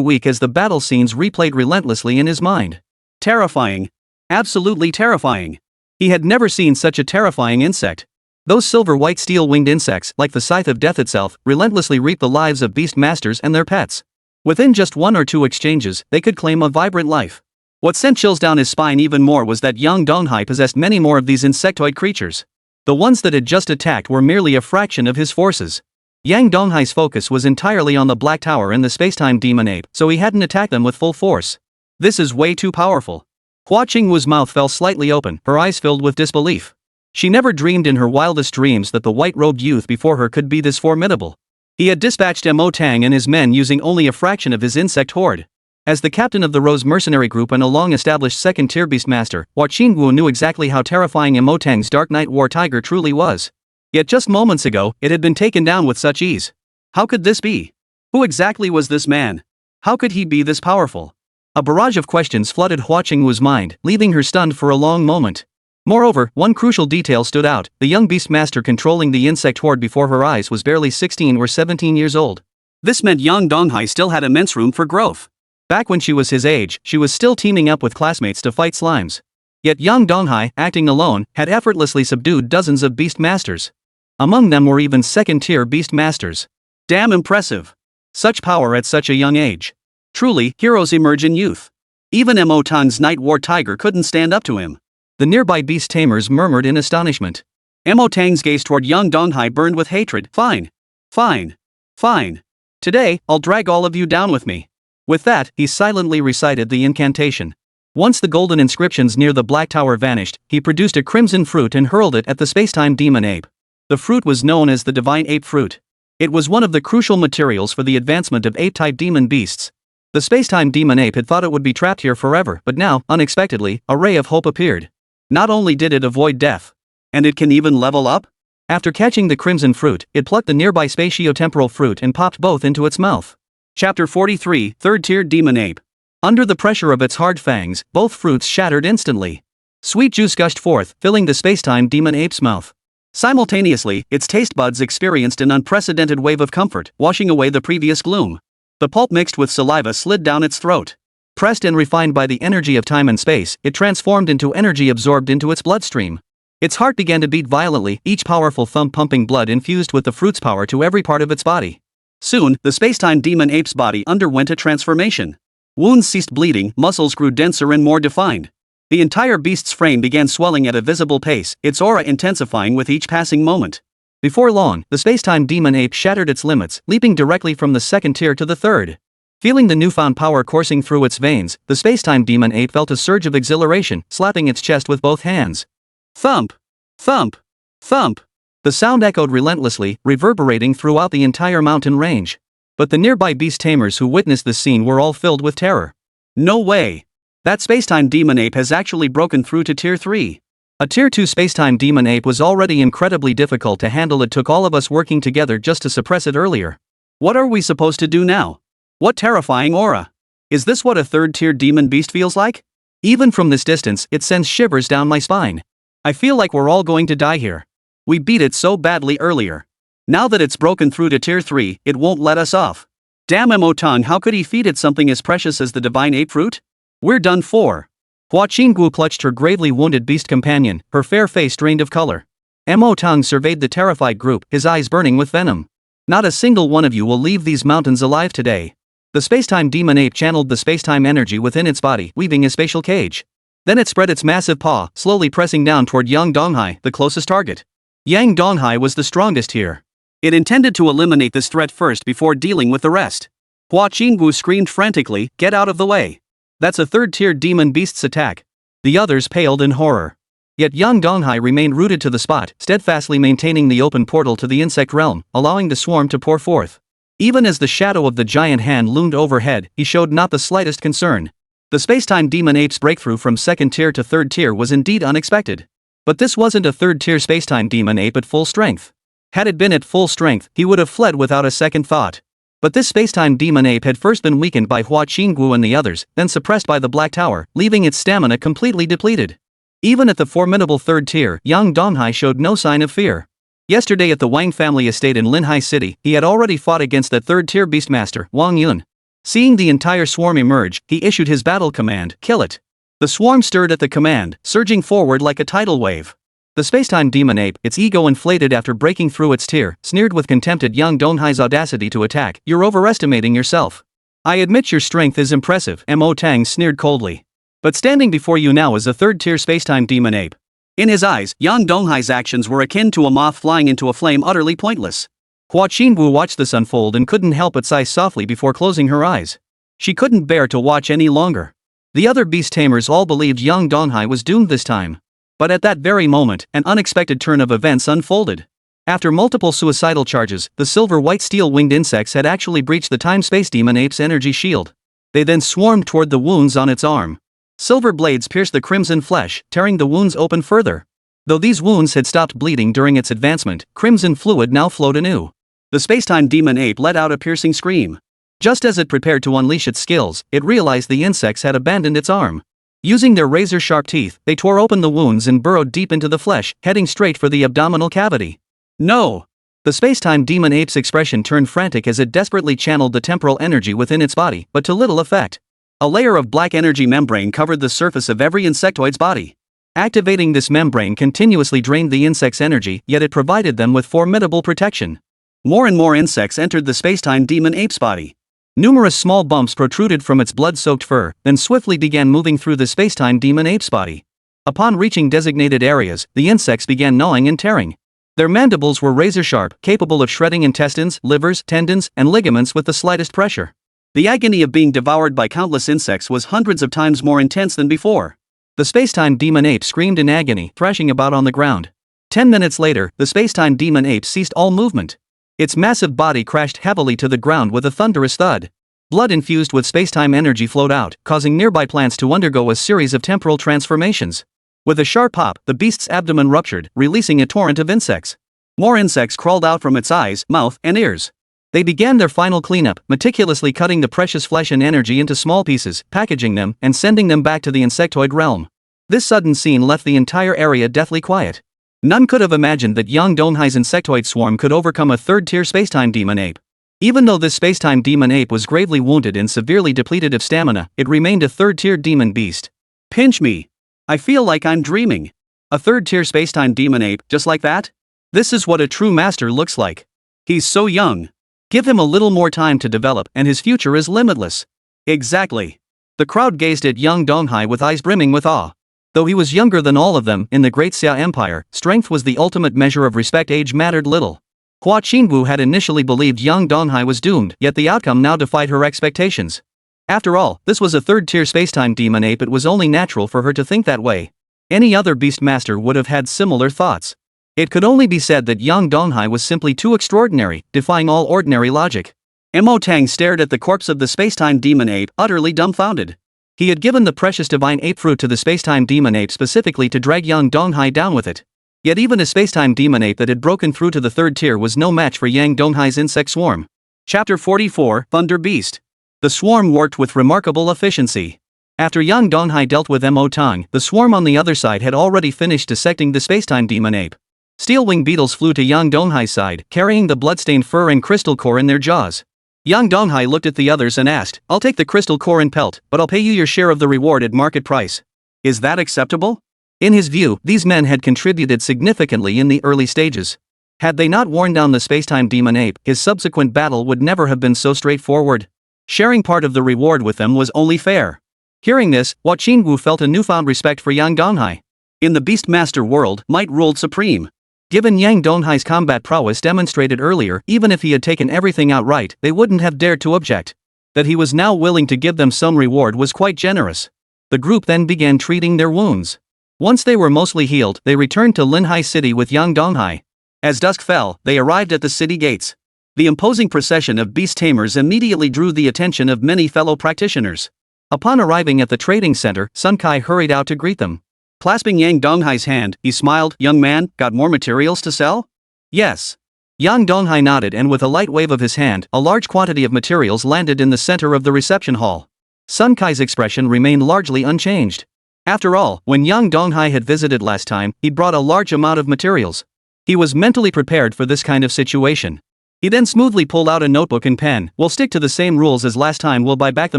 weak as the battle scenes replayed relentlessly in his mind. Terrifying. Absolutely terrifying. He had never seen such a terrifying insect. Those silver-white steel-winged insects, like the scythe of death itself, relentlessly reap the lives of beast masters and their pets. Within just one or two exchanges, they could claim a vibrant life. What sent chills down his spine even more was that Yang Donghai possessed many more of these insectoid creatures. The ones that had just attacked were merely a fraction of his forces. Yang Donghai's focus was entirely on the Black Tower and the Spacetime Demon Ape, so he hadn't attacked them with full force. This is way too powerful. Hua Qingwu's mouth fell slightly open, her eyes filled with disbelief. She never dreamed in her wildest dreams that the white-robed youth before her could be this formidable. He had dispatched Mo Tang and his men using only a fraction of his insect horde. As the captain of the Rose mercenary group and a long-established second-tier beastmaster, Hua Qingwu knew exactly how terrifying Mo Tang's Dark Knight War Tiger truly was. Yet just moments ago, it had been taken down with such ease. How could this be? Who exactly was this man? How could he be this powerful? A barrage of questions flooded Hua Qingwu's mind, leaving her stunned for a long moment. Moreover, one crucial detail stood out: the young beastmaster controlling the insect horde before her eyes was barely 16 or 17 years old. This meant Yang Donghai still had immense room for growth. Back when she was his age, she was still teaming up with classmates to fight slimes. Yet Yang Donghai, acting alone, had effortlessly subdued dozens of beastmasters. Among them were even second-tier beastmasters. Damn impressive. Such power at such a young age. Truly, heroes emerge in youth. Even Mo Tang's Night War Tiger couldn't stand up to him. The nearby beast tamers murmured in astonishment. Mo Tang's gaze toward Yang Donghai burned with hatred. Fine. Fine. Fine. Today, I'll drag all of you down with me. With that, he silently recited the incantation. Once the golden inscriptions near the Black Tower vanished, he produced a crimson fruit and hurled it at the Spacetime Demon Ape. The fruit was known as the Divine Ape Fruit. It was one of the crucial materials for the advancement of ape-type demon beasts. The Spacetime Demon Ape had thought it would be trapped here forever, but now, unexpectedly, a ray of hope appeared. Not only did it avoid death, and it can even level up? After catching the crimson fruit, it plucked the nearby spatiotemporal fruit and popped both into its mouth. Chapter 43, Third-Tier Demon Ape. Under the pressure of its hard fangs, both fruits shattered instantly. Sweet juice gushed forth, filling the Spacetime Demon Ape's mouth. Simultaneously, its taste buds experienced an unprecedented wave of comfort, washing away the previous gloom. The pulp mixed with saliva slid down its throat. Pressed and refined by the energy of time and space, it transformed into energy absorbed into its bloodstream. Its heart began to beat violently, each powerful thump pumping blood infused with the fruit's power to every part of its body. Soon, the Spacetime Demon Ape's body underwent a transformation. Wounds ceased bleeding, muscles grew denser and more defined. The entire beast's frame began swelling at a visible pace, its aura intensifying with each passing moment. Before long, the Spacetime Demon Ape shattered its limits, leaping directly from the second tier to the third. Feeling the newfound power coursing through its veins, the Spacetime Demon Ape felt a surge of exhilaration, slapping its chest with both hands. Thump! Thump! Thump! The sound echoed relentlessly, reverberating throughout the entire mountain range. But the nearby beast tamers who witnessed this scene were all filled with terror. No way! That Spacetime Demon Ape has actually broken through to Tier 3. A Tier 2 Spacetime Demon Ape was already incredibly difficult to handle. It took all of us working together just to suppress it earlier. What are we supposed to do now? What terrifying aura! Is this what a third-tier demon beast feels like? Even from this distance, it sends shivers down my spine. I feel like we're all going to die here. We beat it so badly earlier. Now that it's broken through to Tier 3, it won't let us off. Damn Mo Tang, how could he feed it something as precious as the Divine Ape Fruit? We're done for. Hua Qingwu clutched her gravely wounded beast companion, her fair face drained of color. Mo Tang surveyed the terrified group, his eyes burning with venom. Not a single one of you will leave these mountains alive today. The Spacetime Demon Ape channeled the spacetime energy within its body, weaving a spatial cage. Then it spread its massive paw, slowly pressing down toward Yang Donghai, the closest target. Yang Donghai was the strongest here. It intended to eliminate this threat first before dealing with the rest. Hua Qingwu screamed frantically, "Get out of the way! That's a third-tier demon beast's attack." The others paled in horror. Yet Yang Donghai remained rooted to the spot, steadfastly maintaining the open portal to the insect realm, allowing the swarm to pour forth. Even as the shadow of the giant hand loomed overhead, he showed not the slightest concern. The Spacetime Demon Ape's breakthrough from second tier to third tier was indeed unexpected. But this wasn't a third-tier space-time demon ape at full strength. Had it been at full strength, he would have fled without a second thought. But this space-time demon ape had first been weakened by Hua Qinggu and the others, then suppressed by the Black Tower, leaving its stamina completely depleted. Even at the formidable third tier, Yang Donghai showed no sign of fear. Yesterday at the Wang family estate in Linhai City, he had already fought against the third-tier beastmaster, Wang Yun. Seeing the entire swarm emerge, he issued his battle command, "Kill it." The swarm stirred at the command, surging forward like a tidal wave. The space-time demon ape, its ego inflated after breaking through its tier, sneered with contempt at Yang Donghai's audacity to attack. "You're overestimating yourself. I admit your strength is impressive," Mo Tang sneered coldly. "But standing before you now is a third-tier space-time demon ape." In his eyes, Yang Donghai's actions were akin to a moth flying into a flame, utterly pointless. Hua Qingwu watched this unfold and couldn't help but sigh softly before closing her eyes. She couldn't bear to watch any longer. The other beast tamers all believed Yang Donghai was doomed this time. But at that very moment, an unexpected turn of events unfolded. After multiple suicidal charges, the silver-white steel-winged insects had actually breached the time-space demon ape's energy shield. They then swarmed toward the wounds on its arm. Silver blades pierced the crimson flesh, tearing the wounds open further. Though these wounds had stopped bleeding during its advancement, crimson fluid now flowed anew. The space-time demon ape let out a piercing scream. Just as it prepared to unleash its skills, it realized the insects had abandoned its arm. Using their razor-sharp teeth, they tore open the wounds and burrowed deep into the flesh, heading straight for the abdominal cavity. "No!" The space-time demon ape's expression turned frantic as it desperately channeled the temporal energy within its body, but to little effect. A layer of black energy membrane covered the surface of every insectoid's body. Activating this membrane continuously drained the insect's energy, yet it provided them with formidable protection. More and more insects entered the space-time demon ape's body. Numerous small bumps protruded from its blood-soaked fur, then swiftly began moving through the space-time demon ape's body. Upon reaching designated areas, the insects began gnawing and tearing. Their mandibles were razor-sharp, capable of shredding intestines, livers, tendons, and ligaments with the slightest pressure. The agony of being devoured by countless insects was hundreds of times more intense than before. The space-time demon ape screamed in agony, thrashing about on the ground. 10 minutes later, the space-time demon ape ceased all movement. Its massive body crashed heavily to the ground with a thunderous thud. Blood infused with space-time energy flowed out, causing nearby plants to undergo a series of temporal transformations. With a sharp pop, the beast's abdomen ruptured, releasing a torrent of insects. More insects crawled out from its eyes, mouth, and ears. They began their final cleanup, meticulously cutting the precious flesh and energy into small pieces, packaging them, and sending them back to the insectoid realm. This sudden scene left the entire area deathly quiet. None could have imagined that Yang Donghai's insectoid swarm could overcome a third-tier space-time demon ape. Even though this space-time demon ape was gravely wounded and severely depleted of stamina, it remained a third-tier demon beast. "Pinch me. I feel like I'm dreaming. A third-tier space-time demon ape, just like that? This is what a true master looks like. He's so young. Give him a little more time to develop, and his future is limitless." Exactly. The crowd gazed at Yang Donghai with eyes brimming with awe. Though he was younger than all of them, in the Great Xia Empire, strength was the ultimate measure of respect. Age mattered little. Hua Qingwu had initially believed Yang Donghai was doomed, yet the outcome now defied her expectations. After all, this was a third-tier space-time demon ape. It was only natural for her to think that way. Any other beastmaster would have had similar thoughts. It could only be said that Yang Donghai was simply too extraordinary, defying all ordinary logic. Mo Tang stared at the corpse of the space-time demon ape, utterly dumbfounded. He had given the precious divine ape fruit to the space-time demon ape specifically to drag Yang Donghai down with it. Yet even a space-time demon ape that had broken through to the third tier was no match for Yang Donghai's insect swarm. Chapter 44, Thunder Beast. The swarm worked with remarkable efficiency. After Yang Donghai dealt with Mo Tang, the swarm on the other side had already finished dissecting the space-time demon ape. Steel-wing beetles flew to Yang Donghai's side, carrying the blood-stained fur and crystal core in their jaws. Yang Donghai looked at the others and asked, "I'll take the crystal core and pelt, but I'll pay you your share of the reward at market price. Is that acceptable?" In his view, these men had contributed significantly in the early stages. Had they not worn down the space-time demon ape, his subsequent battle would never have been so straightforward. Sharing part of the reward with them was only fair. Hearing this, Hua Qingwu felt a newfound respect for Yang Donghai. In the Beastmaster world, might ruled supreme. Given Yang Donghai's combat prowess demonstrated earlier, even if he had taken everything outright, they wouldn't have dared to object. That he was now willing to give them some reward was quite generous. The group then began treating their wounds. Once they were mostly healed, they returned to Linhai City with Yang Donghai. As dusk fell, they arrived at the city gates. The imposing procession of beast tamers immediately drew the attention of many fellow practitioners. Upon arriving at the trading center, Sun Kai hurried out to greet them. Clasping Yang Donghai's hand, he smiled. Young man, got more materials to sell? Yes. Yang Donghai nodded, and with a light wave of his hand, a large quantity of materials landed in the center of the reception hall. Sun Kai's expression remained largely unchanged. After all, when Yang Donghai had visited last time, he brought a large amount of materials. He was mentally prepared for this kind of situation. He then smoothly pulled out a notebook and pen. We'll stick to the same rules as last time. We'll buy back the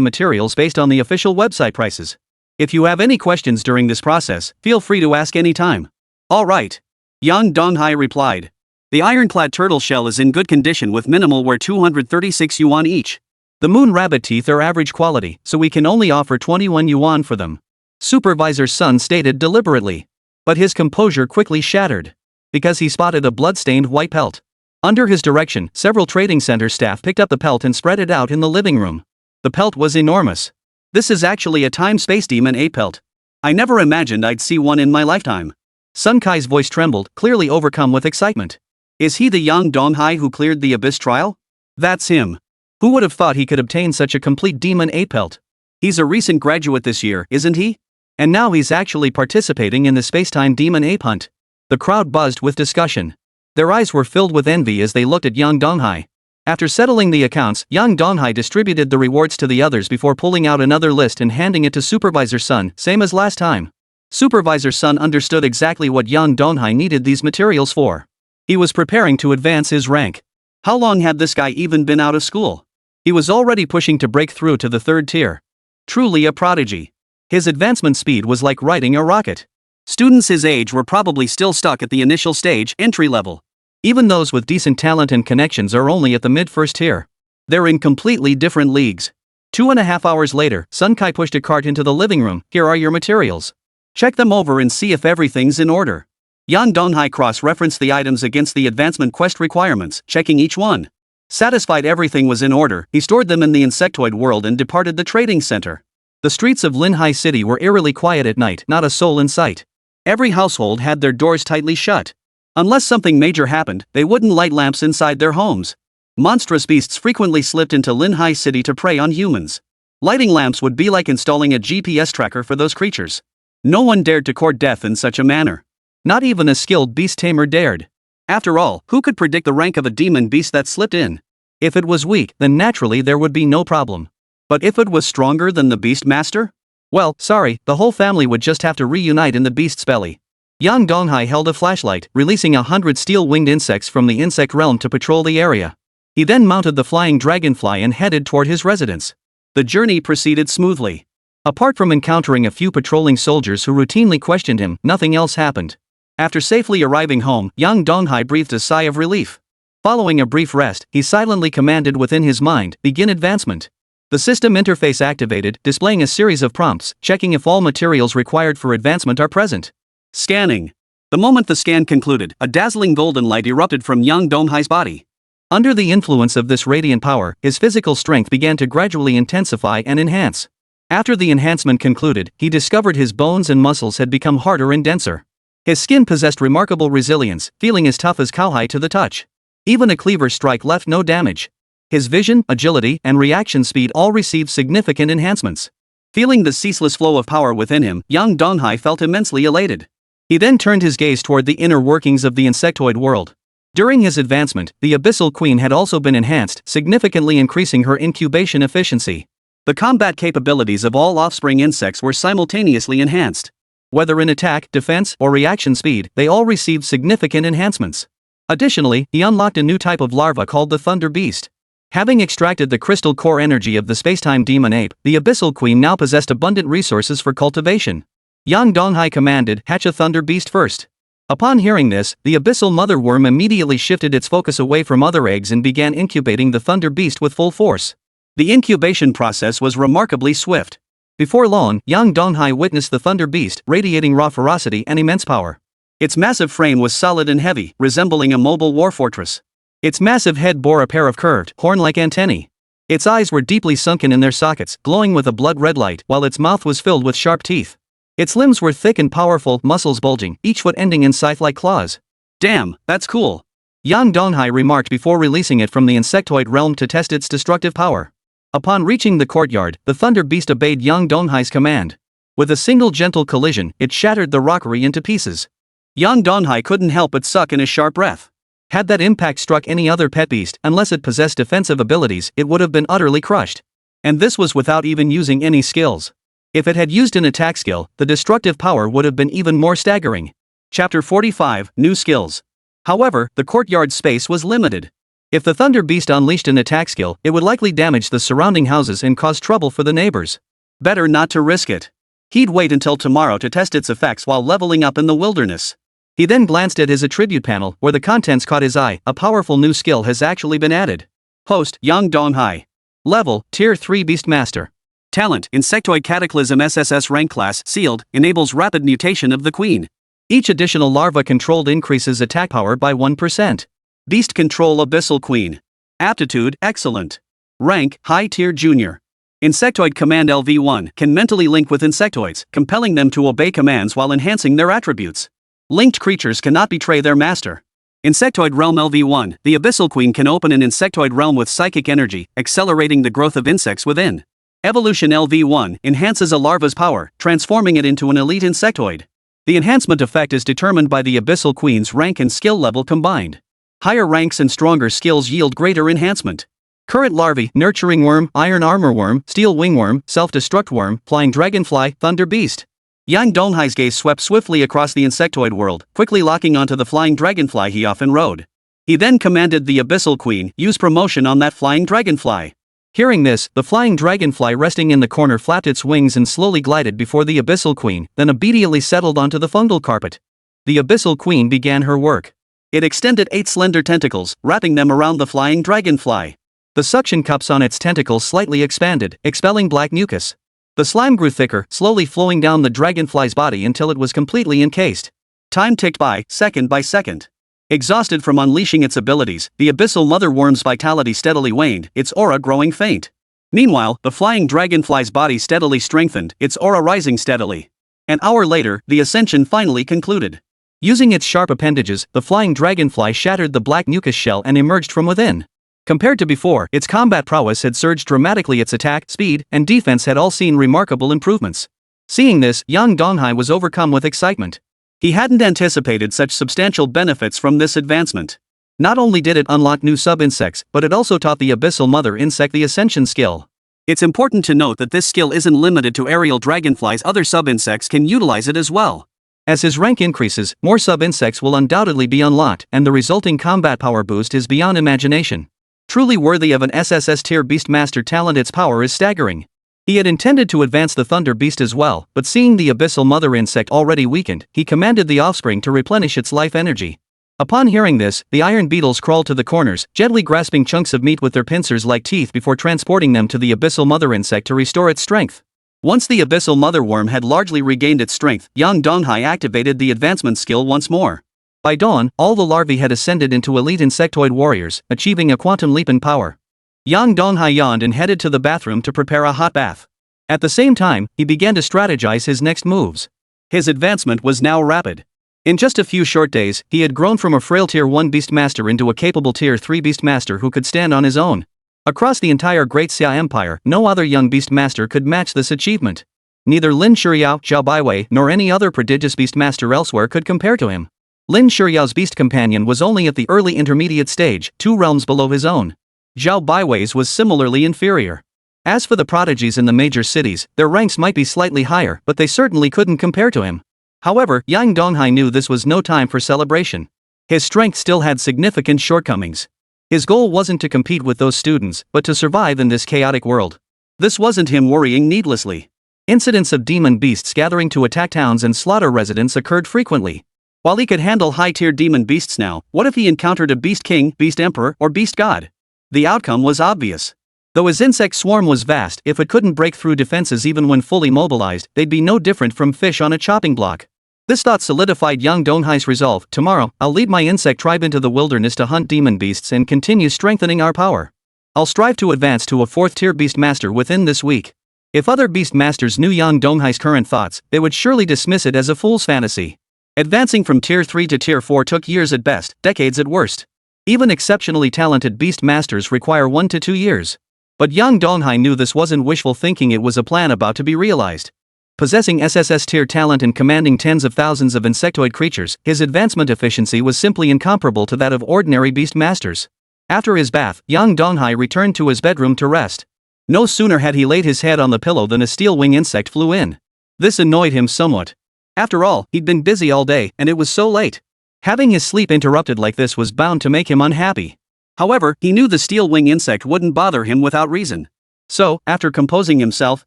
materials based on the official website prices. If you have any questions during this process, feel free to ask any time. All right. Yang Donghai replied. The ironclad turtle shell is in good condition with minimal wear, 236 yuan each. The moon rabbit teeth are average quality, so we can only offer 21 yuan for them. Supervisor Sun stated deliberately. But his composure quickly shattered. Because he spotted a blood-stained white pelt. Under his direction, several trading center staff picked up the pelt and spread it out in the living room. The pelt was enormous. This is actually a time-space demon ape pelt. I never imagined I'd see one in my lifetime. Sun Kai's voice trembled, clearly overcome with excitement. Is he the Yang Donghai who cleared the Abyss trial? That's him. Who would have thought he could obtain such a complete demon ape pelt? He's a recent graduate this year, isn't he? And now he's actually participating in the spacetime demon ape hunt. The crowd buzzed with discussion. Their eyes were filled with envy as they looked at Yang Donghai. After settling the accounts, Yang Donghai distributed the rewards to the others before pulling out another list and handing it to Supervisor Sun, same as last time. Supervisor Sun understood exactly what Yang Donghai needed these materials for. He was preparing to advance his rank. How long had this guy even been out of school? He was already pushing to break through to the 3rd tier. Truly a prodigy. His advancement speed was like riding a rocket. Students his age were probably still stuck at the initial stage, entry level. Even those with decent talent and connections are only at the mid-1st tier. They're in completely different leagues. 2.5 hours later, Sun Kai pushed a cart into the living room. Here are your materials. Check them over and see if everything's in order. Yang Donghai cross-referenced the items against the advancement quest requirements, checking each one. Satisfied everything was in order, he stored them in the insectoid world and departed the trading center. The streets of Linhai City were eerily quiet at night, not a soul in sight. Every household had their doors tightly shut. Unless something major happened, they wouldn't light lamps inside their homes. Monstrous beasts frequently slipped into Linhai City to prey on humans. Lighting lamps would be like installing a GPS tracker for those creatures. No one dared to court death in such a manner. Not even a skilled beast tamer dared. After all, who could predict the rank of a demon beast that slipped in? If it was weak, then naturally there would be no problem. But if it was stronger than the beast master? Well, sorry, the whole family would just have to reunite in the beast's belly. Yang Donghai held a flashlight, releasing 100 steel-winged insects from the insect realm to patrol the area. He then mounted the flying dragonfly and headed toward his residence. The journey proceeded smoothly. Apart from encountering a few patrolling soldiers who routinely questioned him, nothing else happened. After safely arriving home, Yang Donghai breathed a sigh of relief. Following a brief rest, he silently commanded within his mind, begin advancement. The system interface activated, displaying a series of prompts, checking if all materials required for advancement are present. Scanning. The moment the scan concluded, a dazzling golden light erupted from Yang Donghai's body. Under the influence of this radiant power, his physical strength began to gradually intensify and enhance. After the enhancement concluded, he discovered his bones and muscles had become harder and denser. His skin possessed remarkable resilience, feeling as tough as cowhide to the touch. Even a cleaver strike left no damage. His vision, agility, and reaction speed all received significant enhancements. Feeling the ceaseless flow of power within him, Yang Donghai felt immensely elated. He then turned his gaze toward the inner workings of the insectoid world. During his advancement, the Abyssal Queen had also been enhanced, significantly increasing her incubation efficiency. The combat capabilities of all offspring insects were simultaneously enhanced. Whether in attack, defense, or reaction speed, they all received significant enhancements. Additionally, he unlocked a new type of larva called the Thunder Beast. Having extracted the crystal core energy of the spacetime demon ape, the Abyssal Queen now possessed abundant resources for cultivation. Yang Donghai commanded, hatch a Thunder Beast first. Upon hearing this, the Abyssal Mother Worm immediately shifted its focus away from other eggs and began incubating the Thunder Beast with full force. The incubation process was remarkably swift. Before long, Yang Donghai witnessed the Thunder Beast, radiating raw ferocity and immense power. Its massive frame was solid and heavy, resembling a mobile war fortress. Its massive head bore a pair of curved, horn-like antennae. Its eyes were deeply sunken in their sockets, glowing with a blood-red light, while its mouth was filled with sharp teeth. Its limbs were thick and powerful, muscles bulging, each foot ending in scythe-like claws. Damn, that's cool. Yang Donghai remarked before releasing it from the insectoid realm to test its destructive power. Upon reaching the courtyard, the Thunder Beast obeyed Yang Donghai's command. With a single gentle collision, it shattered the rockery into pieces. Yang Donghai couldn't help but suck in a sharp breath. Had that impact struck any other pet beast, unless it possessed defensive abilities, it would have been utterly crushed. And this was without even using any skills. If it had used an attack skill, the destructive power would have been even more staggering. Chapter 45, New Skills. However, the courtyard's space was limited. If the Thunder Beast unleashed an attack skill, it would likely damage the surrounding houses and cause trouble for the neighbors. Better not to risk it. He'd wait until tomorrow to test its effects while leveling up in the wilderness. He then glanced at his attribute panel, where the contents caught his eye. A powerful new skill has actually been added. Host, Yang Donghai. Level, Tier 3 Beastmaster. Talent, Insectoid Cataclysm SSS rank class, sealed, enables rapid mutation of the queen. Each additional larva controlled increases attack power by 1%. Beast Control Abyssal Queen. Aptitude, excellent. Rank, High Tier Junior. Insectoid Command LV1 can mentally link with insectoids, compelling them to obey commands while enhancing their attributes. Linked creatures cannot betray their master. Insectoid Realm LV1, the Abyssal Queen can open an insectoid realm with psychic energy, accelerating the growth of insects within. Evolution LV1 enhances a larva's power, transforming it into an elite insectoid. The enhancement effect is determined by the Abyssal Queen's rank and skill level combined. Higher ranks and stronger skills yield greater enhancement. Current larvae: Nurturing Worm, Iron Armor Worm, Steel Wingworm, Self-Destruct Worm, Flying Dragonfly, Thunder Beast. Yang Donghai's gaze swept swiftly across the insectoid world, quickly locking onto the flying dragonfly he often rode. He then commanded the Abyssal Queen, use promotion on that flying dragonfly. Hearing this, the flying dragonfly resting in the corner flapped its wings and slowly glided before the Abyssal Queen, then obediently settled onto the fungal carpet. The Abyssal Queen began her work. It extended 8 slender tentacles, wrapping them around the flying dragonfly. The suction cups on its tentacles slightly expanded, expelling black mucus. The slime grew thicker, slowly flowing down the dragonfly's body until it was completely encased. Time ticked by second. Exhausted from unleashing its abilities, the Abyssal Mother Worm's vitality steadily waned, its aura growing faint. Meanwhile, the flying dragonfly's body steadily strengthened, its aura rising steadily. An hour later, the ascension finally concluded. Using its sharp appendages, the flying dragonfly shattered the black mucus shell and emerged from within. Compared to before, its combat prowess had surged dramatically. Its attack, speed, and defense had all seen remarkable improvements. Seeing this, Yang Donghai was overcome with excitement. He hadn't anticipated such substantial benefits from this advancement. Not only did it unlock new sub-insects, but it also taught the Abyssal Mother Insect the Ascension skill. It's important to note that this skill isn't limited to aerial dragonflies. Other sub-insects can utilize it as well. As his rank increases, more sub-insects will undoubtedly be unlocked, and the resulting combat power boost is beyond imagination. Truly worthy of an SSS-tier Beastmaster talent, its power is staggering. He had intended to advance the Thunder Beast as well, but seeing the Abyssal Mother Insect already weakened, he commanded the offspring to replenish its life energy. Upon hearing this, the iron beetles crawled to the corners, gently grasping chunks of meat with their pincers like teeth before transporting them to the Abyssal Mother Insect to restore its strength. Once the Abyssal Mother Worm had largely regained its strength, Yang Donghai activated the advancement skill once more. By dawn, all the larvae had ascended into elite insectoid warriors, achieving a quantum leap in power. Yang Donghai yawned and headed to the bathroom to prepare a hot bath. At the same time, he began to strategize his next moves. His advancement was now rapid. In just a few short days, he had grown from a frail Tier 1 Beastmaster into a capable Tier 3 Beastmaster who could stand on his own. Across the entire Great Xia Empire, no other young Beastmaster could match this achievement. Neither Lin Shuriao, Zhao Baiwei, nor any other prodigious Beastmaster elsewhere could compare to him. Lin Shuriao's beast companion was only at the early intermediate stage, 2 realms below his own. Zhao Baiwei's was similarly inferior. As for the prodigies in the major cities, their ranks might be slightly higher, but they certainly couldn't compare to him. However, Yang Donghai knew this was no time for celebration. His strength still had significant shortcomings. His goal wasn't to compete with those students, but to survive in this chaotic world. This wasn't him worrying needlessly. Incidents of demon beasts gathering to attack towns and slaughter residents occurred frequently. While he could handle high-tier demon beasts now, what if he encountered a beast king, beast emperor, or beast god? The outcome was obvious. Though his insect swarm was vast, if it couldn't break through defenses even when fully mobilized, they'd be no different from fish on a chopping block. This thought solidified Yang Donghai's resolve. Tomorrow, I'll lead my insect tribe into the wilderness to hunt demon beasts and continue strengthening our power. I'll strive to advance to a 4th-tier Beastmaster within this week. If other Beastmasters knew Yang Donghai's current thoughts, they would surely dismiss it as a fool's fantasy. Advancing from Tier 3 to Tier 4 took years at best, decades at worst. Even exceptionally talented Beastmasters require 1 to 2 years. But Yang Donghai knew this wasn't wishful thinking, it was a plan about to be realized. Possessing SSS-tier talent and commanding tens of thousands of insectoid creatures, his advancement efficiency was simply incomparable to that of ordinary beast masters. After his bath, Yang Donghai returned to his bedroom to rest. No sooner had he laid his head on the pillow than a steel wing insect flew in. This annoyed him somewhat. After all, he'd been busy all day, and it was so late. Having his sleep interrupted like this was bound to make him unhappy. However, he knew the steel wing insect wouldn't bother him without reason. So, after composing himself,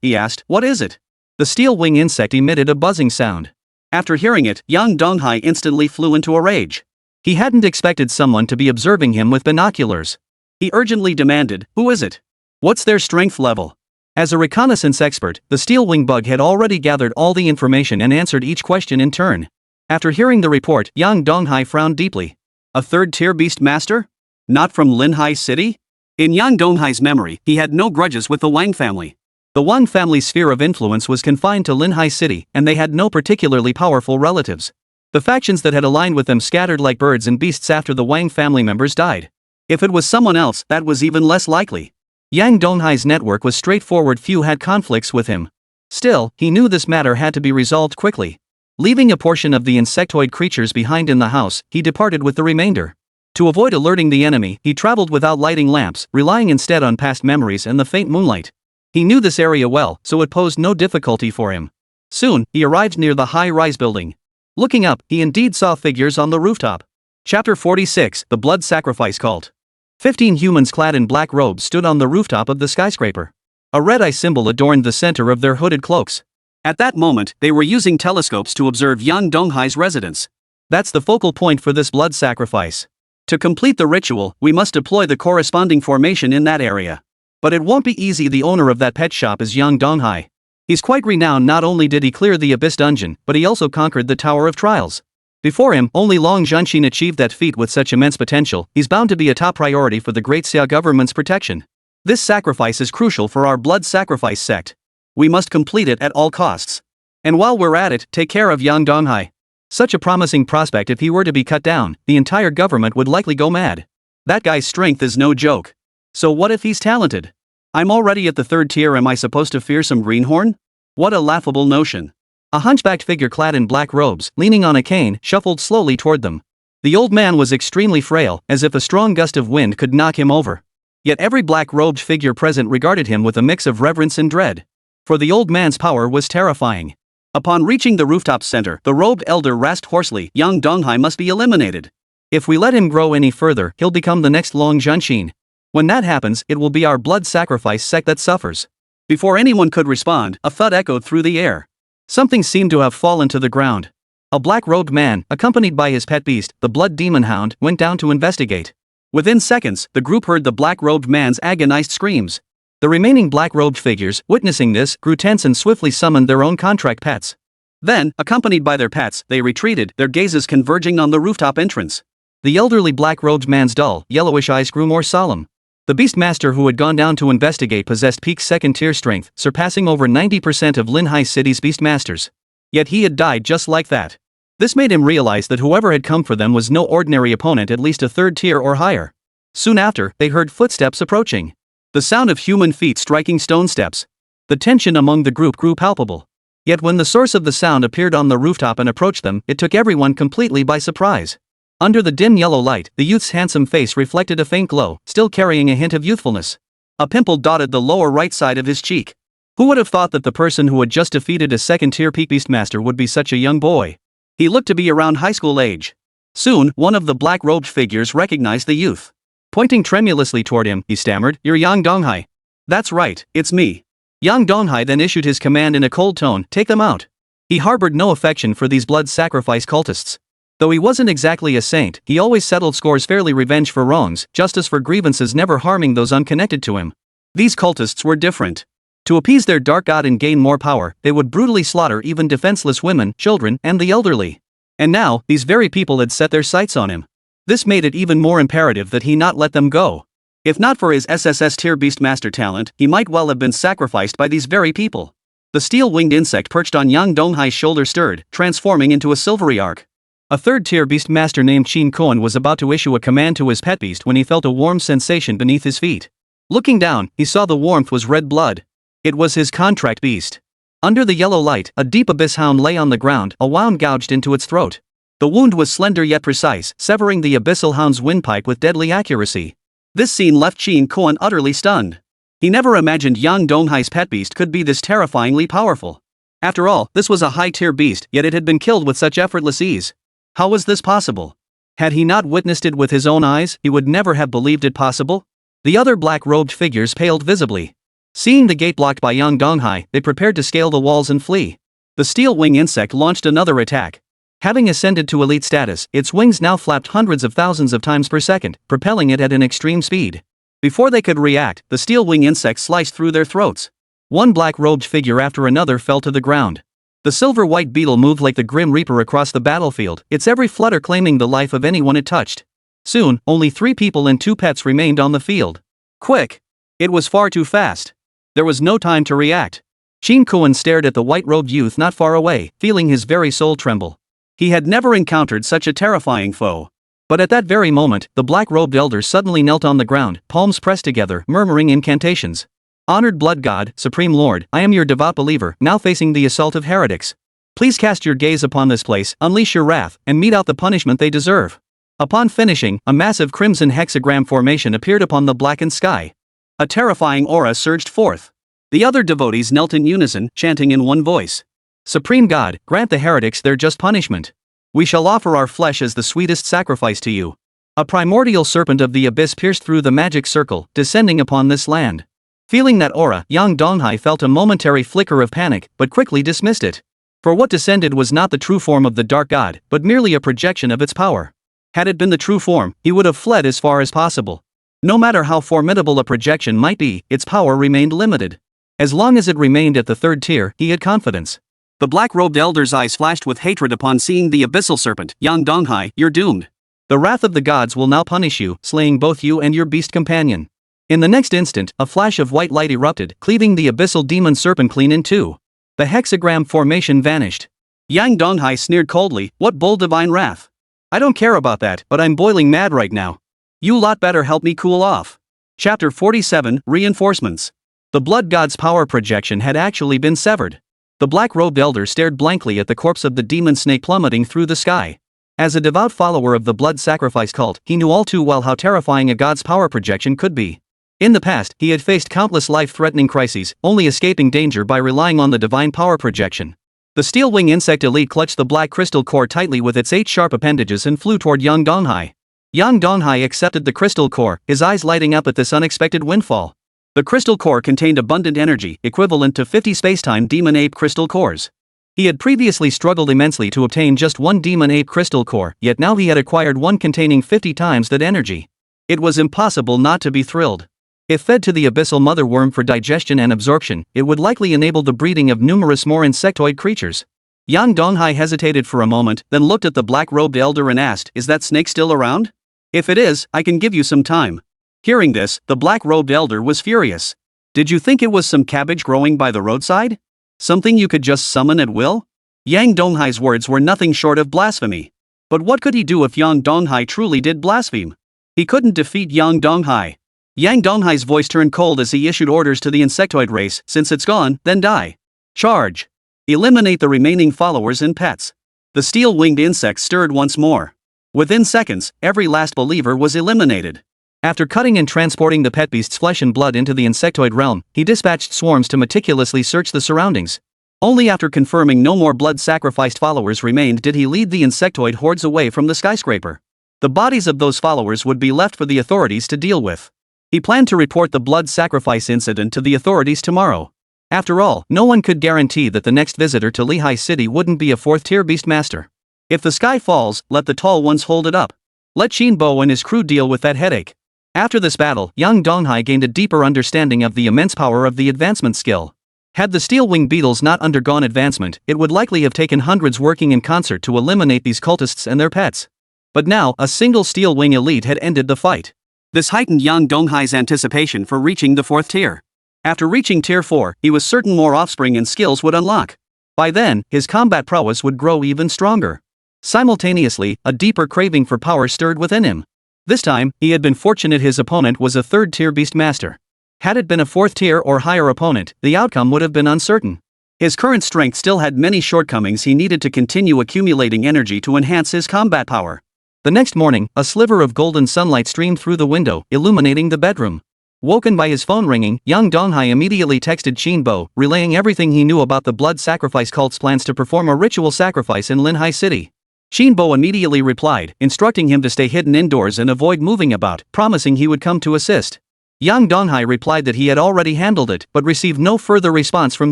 he asked, "What is it?" The steel wing insect emitted a buzzing sound. After hearing it, Yang Donghai instantly flew into a rage. He hadn't expected someone to be observing him with binoculars. He urgently demanded, "Who is it? What's their strength level?" As a reconnaissance expert, the steel wing bug had already gathered all the information and answered each question in turn. After hearing the report, Yang Donghai frowned deeply. A third-tier beast master? Not from Linhai City? In Yang Donghai's memory, he had no grudges with the Wang family. The Wang family's sphere of influence was confined to Linhai City, and they had no particularly powerful relatives. The factions that had aligned with them scattered like birds and beasts after the Wang family members died. If it was someone else, that was even less likely. Yang Donghai's network was straightforward, few had conflicts with him. Still, he knew this matter had to be resolved quickly. Leaving a portion of the insectoid creatures behind in the house, he departed with the remainder. To avoid alerting the enemy, he traveled without lighting lamps, relying instead on past memories and the faint moonlight. He knew this area well, so it posed no difficulty for him. Soon, he arrived near the high-rise building. Looking up, he indeed saw figures on the rooftop. Chapter 46, The Blood Sacrifice Cult. 15 humans clad in black robes stood on the rooftop of the skyscraper. A red eye symbol adorned the center of their hooded cloaks. At that moment, they were using telescopes to observe Yang Donghai's residence. That's the focal point for this blood sacrifice. To complete the ritual, we must deploy the corresponding formation in that area. But it won't be easy. The owner of that pet shop is Yang Donghai. He's quite renowned. Not only did he clear the Abyss dungeon, but he also conquered the Tower of Trials. Before him, only Long Zhanshin achieved that feat with such immense potential. He's bound to be a top priority for the Great Xia government's protection. This sacrifice is crucial for our blood sacrifice sect. We must complete it at all costs. And while we're at it, take care of Yang Donghai. Such a promising prospect. If he were to be cut down, the entire government would likely go mad. That guy's strength is no joke. So what if he's talented? I'm already at the third tier. Am I supposed to fear some greenhorn? What a laughable notion. A hunchbacked figure clad in black robes, leaning on a cane, shuffled slowly toward them. The old man was extremely frail, as if a strong gust of wind could knock him over. Yet every black-robed figure present regarded him with a mix of reverence and dread. For the old man's power was terrifying. Upon reaching the rooftop center, the robed elder rasped hoarsely, "Yang Donghai must be eliminated. If we let him grow any further, he'll become the next Long Zhanshin. When that happens, it will be our blood sacrifice sect that suffers." Before anyone could respond, a thud echoed through the air. Something seemed to have fallen to the ground. A black-robed man, accompanied by his pet beast, the blood demon hound, went down to investigate. Within seconds, the group heard the black-robed man's agonized screams. The remaining black-robed figures, witnessing this, grew tense and swiftly summoned their own contract pets. Then, accompanied by their pets, they retreated, their gazes converging on the rooftop entrance. The elderly black-robed man's dull, yellowish eyes grew more solemn. The Beastmaster who had gone down to investigate possessed peak second-tier strength, surpassing over 90% of Linhai City's Beastmasters. Yet he had died just like that. This made him realize that whoever had come for them was no ordinary opponent, at least a third tier or higher. Soon after, they heard footsteps approaching. The sound of human feet striking stone steps. The tension among the group grew palpable. Yet when the source of the sound appeared on the rooftop and approached them, it took everyone completely by surprise. Under the dim yellow light, the youth's handsome face reflected a faint glow, still carrying a hint of youthfulness. A pimple dotted the lower right side of his cheek. Who would have thought that the person who had just defeated a second-tier peak beastmaster would be such a young boy? He looked to be around high school age. Soon, one of the black-robed figures recognized the youth. Pointing tremulously toward him, he stammered, "You're Yang Donghai." "That's right, it's me." Yang Donghai then issued his command in a cold tone, "Take them out." He harbored no affection for these blood sacrifice cultists. Though he wasn't exactly a saint, he always settled scores fairly, revenge for wrongs, justice for grievances, never harming those unconnected to him. These cultists were different. To appease their dark god and gain more power, they would brutally slaughter even defenseless women, children, and the elderly. And now, these very people had set their sights on him. This made it even more imperative that he not let them go. If not for his SSS-tier Beastmaster talent, he might well have been sacrificed by these very people. The steel-winged insect perched on Yang Donghai's shoulder stirred, transforming into a silvery arc. A third-tier Beastmaster named Shin Koan was about to issue a command to his pet beast when he felt a warm sensation beneath his feet. Looking down, he saw the warmth was red blood. It was his contract beast. Under the yellow light, a deep abyss hound lay on the ground, a wound gouged into its throat. The wound was slender yet precise, severing the abyssal hound's windpipe with deadly accuracy. This scene left Shin Koan utterly stunned. He never imagined Yang Donghai's pet beast could be this terrifyingly powerful. After all, this was a high-tier beast, yet it had been killed with such effortless ease. How was this possible? Had he not witnessed it with his own eyes, he would never have believed it possible. The other black-robed figures paled visibly. Seeing the gate blocked by Yang Donghai, they prepared to scale the walls and flee. The steel wing insect launched another attack. Having ascended to elite status, its wings now flapped hundreds of thousands of times per second, propelling it at an extreme speed. Before they could react, the steel wing insect sliced through their throats. One black-robed figure after another fell to the ground. The silver-white beetle moved like the Grim Reaper across the battlefield, its every flutter claiming the life of anyone it touched. Soon, only 3 people and 2 pets remained on the field. Quick! It was far too fast. There was no time to react. Shin Koan stared at the white-robed youth not far away, feeling his very soul tremble. He had never encountered such a terrifying foe. But at that very moment, the black-robed elder suddenly knelt on the ground, palms pressed together, murmuring incantations. Honored blood god, supreme lord, I am your devout believer, now facing the assault of heretics. Please cast your gaze upon this place, unleash your wrath, and mete out the punishment they deserve. Upon finishing, a massive crimson hexagram formation appeared upon the blackened sky. A terrifying aura surged forth. The other devotees knelt in unison, chanting in one voice. Supreme God, grant the heretics their just punishment. We shall offer our flesh as the sweetest sacrifice to you. A primordial serpent of the abyss pierced through the magic circle, descending upon this land. Feeling that aura, Yang Donghai felt a momentary flicker of panic, but quickly dismissed it. For what descended was not the true form of the dark god, but merely a projection of its power. Had it been the true form, he would have fled as far as possible. No matter how formidable a projection might be, its power remained limited. As long as it remained at the 3rd tier, he had confidence. The black-robed elder's eyes flashed with hatred upon seeing the abyssal serpent. Yang Donghai, you're doomed. The wrath of the gods will now punish you, slaying both you and your beast companion. In the next instant, a flash of white light erupted, cleaving the abyssal demon serpent clean in two. The hexagram formation vanished. Yang Donghai sneered coldly, what bull divine wrath? I don't care about that, but I'm boiling mad right now. You lot better help me cool off. Chapter 47, Reinforcements. The blood god's power projection had actually been severed. The black-robed elder stared blankly at the corpse of the demon snake plummeting through the sky. As a devout follower of the blood sacrifice cult, he knew all too well how terrifying a god's power projection could be. In the past, he had faced countless life-threatening crises, only escaping danger by relying on the divine power projection. The steel wing insect elite clutched the black crystal core tightly with its 8 sharp appendages and flew toward Yang Donghai. Yang Donghai accepted the crystal core, his eyes lighting up at this unexpected windfall. The crystal core contained abundant energy, equivalent to 50 spacetime demon ape crystal cores. He had previously struggled immensely to obtain just one demon ape crystal core, yet now he had acquired one containing 50 times that energy. It was impossible not to be thrilled. If fed to the abyssal mother worm for digestion and absorption, it would likely enable the breeding of numerous more insectoid creatures. Yang Donghai hesitated for a moment, then looked at the black-robed elder and asked, is that snake still around? If it is, I can give you some time. Hearing this, the black-robed elder was furious. Did you think it was some cabbage growing by the roadside? Something you could just summon at will? Yang Donghai's words were nothing short of blasphemy. But what could he do if Yang Donghai truly did blaspheme? He couldn't defeat Yang Donghai. Yang Donghai's voice turned cold as he issued orders to the insectoid race, since it's gone, then die. Charge. Eliminate the remaining followers and pets. The steel-winged insect stirred once more. Within seconds, every last believer was eliminated. After cutting and transporting the pet beast's flesh and blood into the insectoid realm, he dispatched swarms to meticulously search the surroundings. Only after confirming no more blood-sacrificed followers remained did he lead the insectoid hordes away from the skyscraper. The bodies of those followers would be left for the authorities to deal with. He planned to report the blood sacrifice incident to the authorities tomorrow. After all, no one could guarantee that the next visitor to Lehigh City wouldn't be a 4th-tier beastmaster. If the sky falls, let the tall ones hold it up. Let Shinbo and his crew deal with that headache. After this battle, Yang Donghai gained a deeper understanding of the immense power of the advancement skill. Had the steel-wing beetles not undergone advancement, it would likely have taken hundreds working in concert to eliminate these cultists and their pets. But now, a single steel-wing elite had ended the fight. This heightened Yang Donghai's anticipation for reaching the 4th tier. After reaching tier 4, he was certain more offspring and skills would unlock. By then, his combat prowess would grow even stronger. Simultaneously, a deeper craving for power stirred within him. This time, he had been fortunate his opponent was a 3rd-tier beastmaster. Had it been a 4th-tier or higher opponent, the outcome would have been uncertain. His current strength still had many shortcomings. He needed to continue accumulating energy to enhance his combat power. The next morning, a sliver of golden sunlight streamed through the window, illuminating the bedroom. Woken by his phone ringing, young Donghai immediately texted Qinbo, relaying everything he knew about the blood sacrifice cult's plans to perform a ritual sacrifice in Linhai City. Qinbo immediately replied, instructing him to stay hidden indoors and avoid moving about, promising he would come to assist. Young Donghai replied that he had already handled it, but received no further response from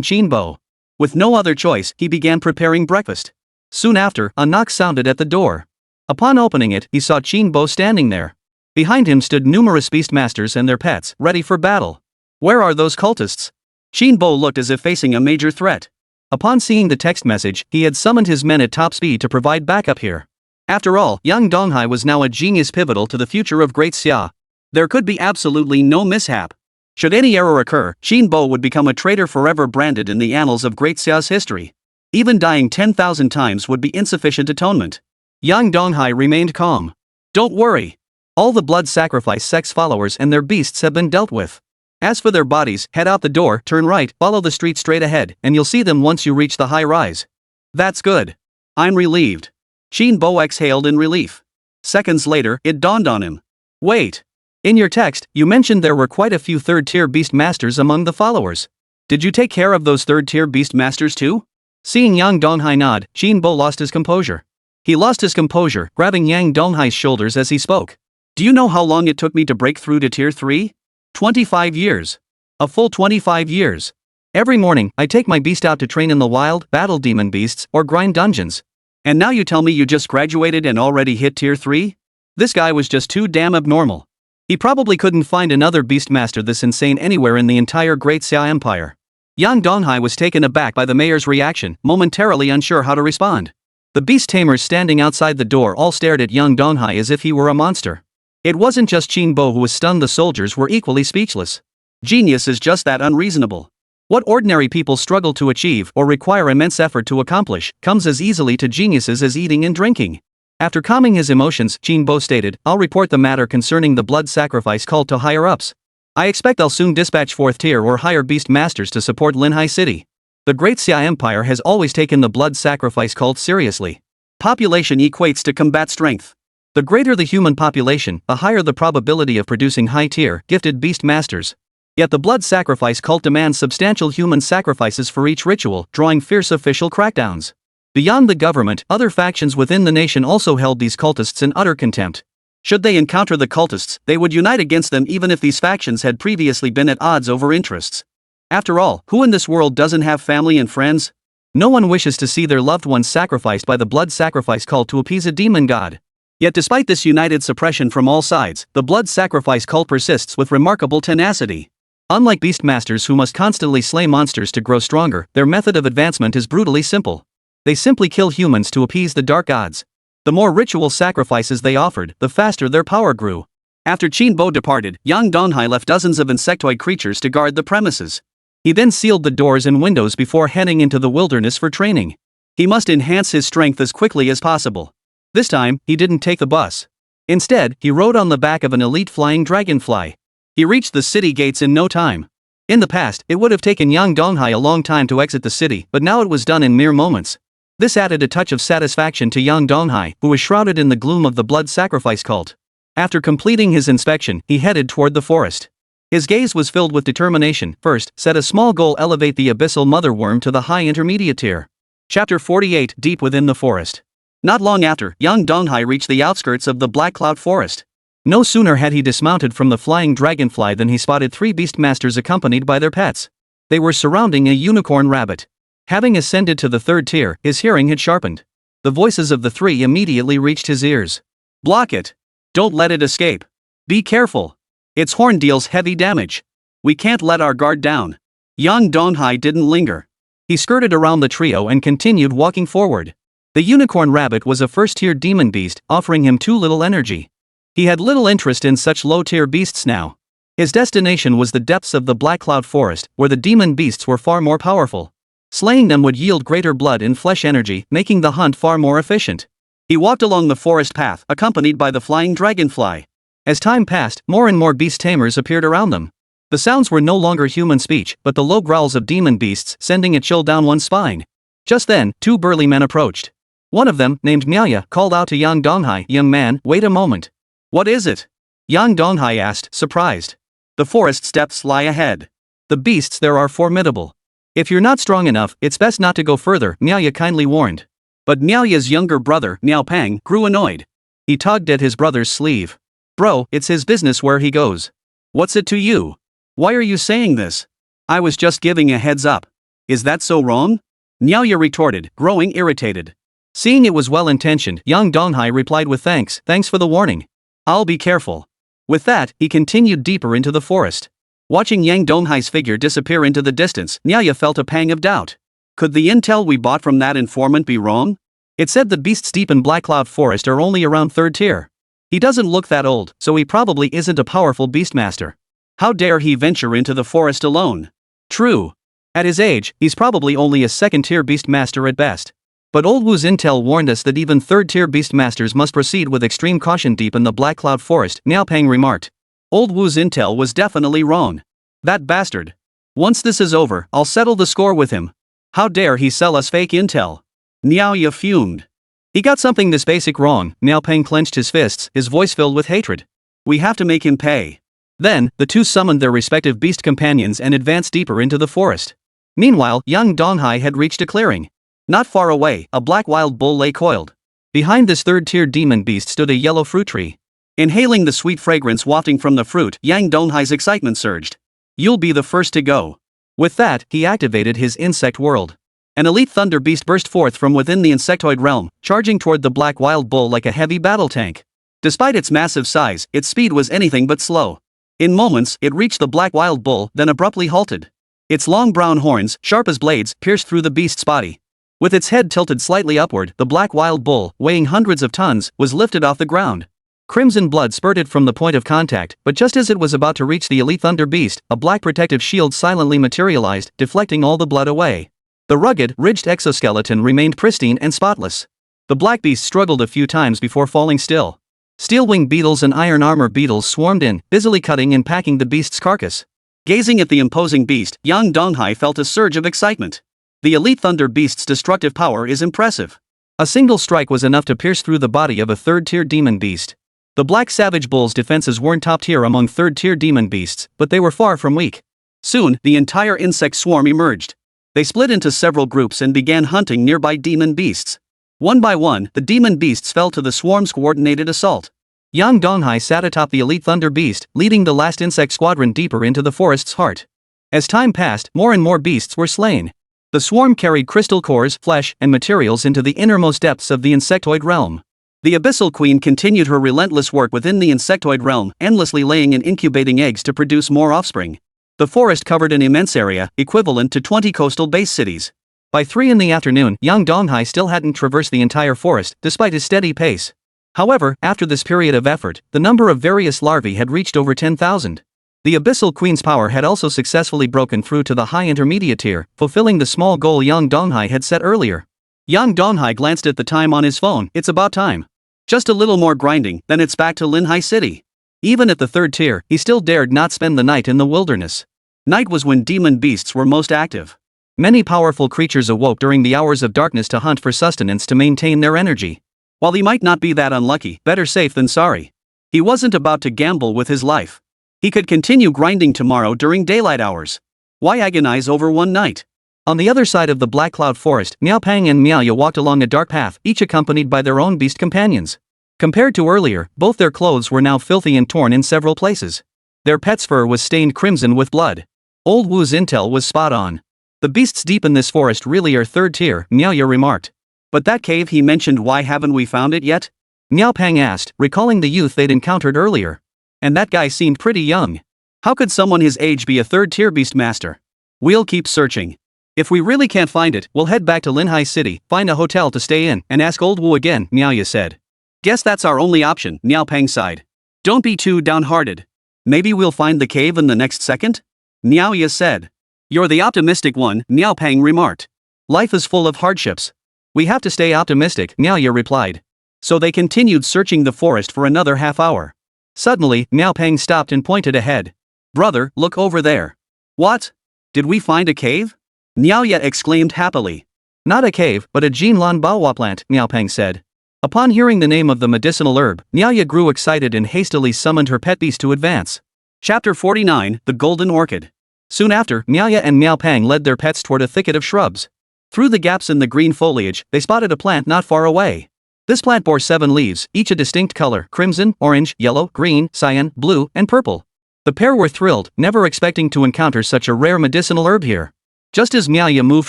Qinbo. With no other choice, he began preparing breakfast. Soon after, a knock sounded at the door. Upon opening it, he saw Qinbo standing there. Behind him stood numerous beastmasters and their pets, ready for battle. Where are those cultists? Qinbo looked as if facing a major threat. Upon seeing the text message, he had summoned his men at top speed to provide backup here. After all, young Donghai was now a genius pivotal to the future of Great Xia. There could be absolutely no mishap. Should any error occur, Qinbo would become a traitor forever branded in the annals of Great Xia's history. Even dying 10,000 times would be insufficient atonement. Young Donghai remained calm. Don't worry. All the blood sacrifice sect's followers and their beasts have been dealt with. As for their bodies, head out the door, turn right, follow the street straight ahead, and you'll see them once you reach the high rise. That's good. I'm relieved. Qinbo exhaled in relief. Seconds later, it dawned on him. Wait. In your text, you mentioned there were quite a few third-tier beast masters among the followers. Did you take care of those third-tier beast masters too? Seeing Yang Donghai nod, Qinbo lost his composure. He lost his composure, grabbing Yang Donghai's shoulders as he spoke. Do you know how long it took me to break through to tier 3? 25 years. A full 25 years. Every morning, I take my beast out to train in the wild, battle demon beasts, or grind dungeons. And now you tell me you just graduated and already hit tier 3? This guy was just too damn abnormal. He probably couldn't find another beastmaster this insane anywhere in the entire Great Xia Empire. Yang Donghai was taken aback by the mayor's reaction, momentarily unsure how to respond. The beast tamers standing outside the door all stared at young Donghai as if he were a monster. It wasn't just Qinbo who was stunned, the soldiers were equally speechless. Genius is just that unreasonable. What ordinary people struggle to achieve or require immense effort to accomplish comes as easily to geniuses as eating and drinking. After calming his emotions, Qinbo stated, I'll report the matter concerning the blood sacrifice cult to higher-ups. I expect I'll soon dispatch 4th tier or higher beast masters to support Linhai City. The Great Xia Empire has always taken the blood sacrifice cult seriously. Population equates to combat strength. The greater the human population, the higher the probability of producing high-tier, gifted beast masters. Yet the blood sacrifice cult demands substantial human sacrifices for each ritual, drawing fierce official crackdowns. Beyond the government, other factions within the nation also held these cultists in utter contempt. Should they encounter the cultists, they would unite against them even if these factions had previously been at odds over interests. After all, who in this world doesn't have family and friends? No one wishes to see their loved ones sacrificed by the blood sacrifice cult to appease a demon god. Yet despite this united suppression from all sides, the blood sacrifice cult persists with remarkable tenacity. Unlike beastmasters who must constantly slay monsters to grow stronger, their method of advancement is brutally simple. They simply kill humans to appease the dark gods. The more ritual sacrifices they offered, the faster their power grew. After Qinbo departed, Yang Donghai left dozens of insectoid creatures to guard the premises. He then sealed the doors and windows before heading into the wilderness for training. He must enhance his strength as quickly as possible. This time, he didn't take the bus. Instead, he rode on the back of an elite flying dragonfly. He reached the city gates in no time. In the past, it would have taken Yang Donghai a long time to exit the city, but now it was done in mere moments. This added a touch of satisfaction to Yang Donghai, who was shrouded in the gloom of the blood sacrifice cult. After completing his inspection, he headed toward the forest. His gaze was filled with determination. First, set a small goal: elevate the Abyssal Mother Worm to the high intermediate tier. Chapter 48, Deep Within the Forest. Not long after, young Donghai reached the outskirts of the Black Cloud Forest. No sooner had he dismounted from the flying dragonfly than he spotted 3 beastmasters accompanied by their pets. They were surrounding a unicorn rabbit. Having ascended to the 3rd tier, his hearing had sharpened. The voices of the 3 immediately reached his ears. Block it. Don't let it escape. Be careful. Its horn deals heavy damage. We can't let our guard down. Young Donghai didn't linger. He skirted around the trio and continued walking forward. The unicorn rabbit was a 1st-tier demon beast, offering him too little energy. He had little interest in such low-tier beasts now. His destination was the depths of the Black Cloud Forest, where the demon beasts were far more powerful. Slaying them would yield greater blood and flesh energy, making the hunt far more efficient. He walked along the forest path, accompanied by the flying dragonfly. As time passed, more and more beast tamers appeared around them. The sounds were no longer human speech, but the low growls of demon beasts, sending a chill down one's spine. Just then, two burly men approached. One of them, named Miaya, called out to Yang Donghai, "Young man, wait a moment." "What is it?" Yang Donghai asked, surprised. "The forest steps lie ahead. The beasts there are formidable. If you're not strong enough, it's best not to go further," Miaya kindly warned. But Miaya's younger brother, Miao Pang, grew annoyed. He tugged at his brother's sleeve. "Bro, it's his business where he goes. What's it to you? Why are you saying this? I was just giving a heads up. Is that so wrong?" Miaya retorted, growing irritated. Seeing it was well-intentioned, Yang Donghai replied with thanks for the warning. I'll be careful. With that, he continued deeper into the forest. Watching Yang Donghai's figure disappear into the distance, Miaya felt a pang of doubt. Could the intel we bought from that informant be wrong? It said the beasts deep in Black Cloud Forest are only around 3rd tier. He doesn't look that old, so he probably isn't a powerful beastmaster. How dare he venture into the forest alone? True. At his age, he's probably only a 2nd tier beastmaster at best. But Old Wu's intel warned us that even 3rd tier beastmasters must proceed with extreme caution deep in the Black Cloud Forest, Miao Pang remarked. Old Wu's intel was definitely wrong. That bastard. Once this is over, I'll settle the score with him. How dare he sell us fake intel? Miao fumed. He got something this basic wrong. Miao Pang clenched his fists, his voice filled with hatred. We have to make him pay. Then, the two summoned their respective beast companions and advanced deeper into the forest. Meanwhile, Yang Donghai had reached a clearing. Not far away, a black wild bull lay coiled. Behind this 3rd tier demon beast stood a yellow fruit tree. Inhaling the sweet fragrance wafting from the fruit, Yang Donghai's excitement surged. You'll be the first to go. With that, he activated his insect world. An elite thunder beast burst forth from within the insectoid realm, charging toward the black wild bull like a heavy battle tank. Despite its massive size, its speed was anything but slow. In moments, it reached the black wild bull, then abruptly halted. Its long brown horns, sharp as blades, pierced through the beast's body. With its head tilted slightly upward, the black wild bull, weighing hundreds of tons, was lifted off the ground. Crimson blood spurted from the point of contact, but just as it was about to reach the elite thunder beast, a black protective shield silently materialized, deflecting all the blood away. The rugged, ridged exoskeleton remained pristine and spotless. The black beast struggled a few times before falling still. Steel-winged beetles and iron armor beetles swarmed in, busily cutting and packing the beast's carcass. Gazing at the imposing beast, Yang Donghai felt a surge of excitement. The elite thunder beast's destructive power is impressive. A single strike was enough to pierce through the body of a 3rd tier demon beast. The black savage bull's defenses weren't top tier among 3rd tier demon beasts, but they were far from weak. Soon, the entire insect swarm emerged. They split into several groups and began hunting nearby demon beasts. One by one, the demon beasts fell to the swarm's coordinated assault. Yang Donghai sat atop the elite thunder beast, leading the last insect squadron deeper into the forest's heart. As time passed, more and more beasts were slain. The swarm carried crystal cores, flesh, and materials into the innermost depths of the insectoid realm. The Abyssal Queen continued her relentless work within the insectoid realm, endlessly laying and incubating eggs to produce more offspring. The forest covered an immense area, equivalent to 20 coastal base cities. By 3 in the afternoon, Yang Donghai still hadn't traversed the entire forest, despite his steady pace. However, after this period of effort, the number of various larvae had reached over 10,000. The Abyssal Queen's power had also successfully broken through to the high intermediate tier, fulfilling the small goal Yang Donghai had set earlier. Yang Donghai glanced at the time on his phone. It's about time. Just a little more grinding, then it's back to Linhai City. Even at the 3rd tier, he still dared not spend the night in the wilderness. Night was when demon beasts were most active. Many powerful creatures awoke during the hours of darkness to hunt for sustenance to maintain their energy. While he might not be that unlucky, better safe than sorry. He wasn't about to gamble with his life. He could continue grinding tomorrow during daylight hours. Why agonize over one night? On the other side of the Black Cloud Forest, Miao Pang and Miao walked along a dark path, each accompanied by their own beast companions. Compared to earlier, both their clothes were now filthy and torn in several places. Their pet's fur was stained crimson with blood. Old Wu's intel was spot on. The beasts deep in this forest really are 3rd tier, Miao remarked. But that cave he mentioned, why haven't we found it yet? Miao Pang asked, recalling the youth they'd encountered earlier. And that guy seemed pretty young. How could someone his age be a 3rd tier beastmaster? We'll keep searching. If we really can't find it, we'll head back to Linhai City, find a hotel to stay in, and ask Old Wu again, Miao said. Guess that's our only option, Miao Pang sighed. Don't be too downhearted. Maybe we'll find the cave in the next second? Miao said. You're the optimistic one, Miao Pang remarked. Life is full of hardships. We have to stay optimistic, Miao replied. So they continued searching the forest for another half hour. Suddenly, Miao Pang stopped and pointed ahead. Brother, look over there. What? Did we find a cave? Niaoya exclaimed happily. Not a cave, but a Jinlan Baohua plant, Miaopeng said. Upon hearing the name of the medicinal herb, Niaoya grew excited and hastily summoned her pet beast to advance. Chapter 49, The Golden Orchid. Soon after, Niaoya and Miaopeng led their pets toward a thicket of shrubs. Through the gaps in the green foliage, they spotted a plant not far away. This plant bore 7 leaves, each a distinct color: crimson, orange, yellow, green, cyan, blue, and purple. The pair were thrilled, never expecting to encounter such a rare medicinal herb here. Just as Niaoya moved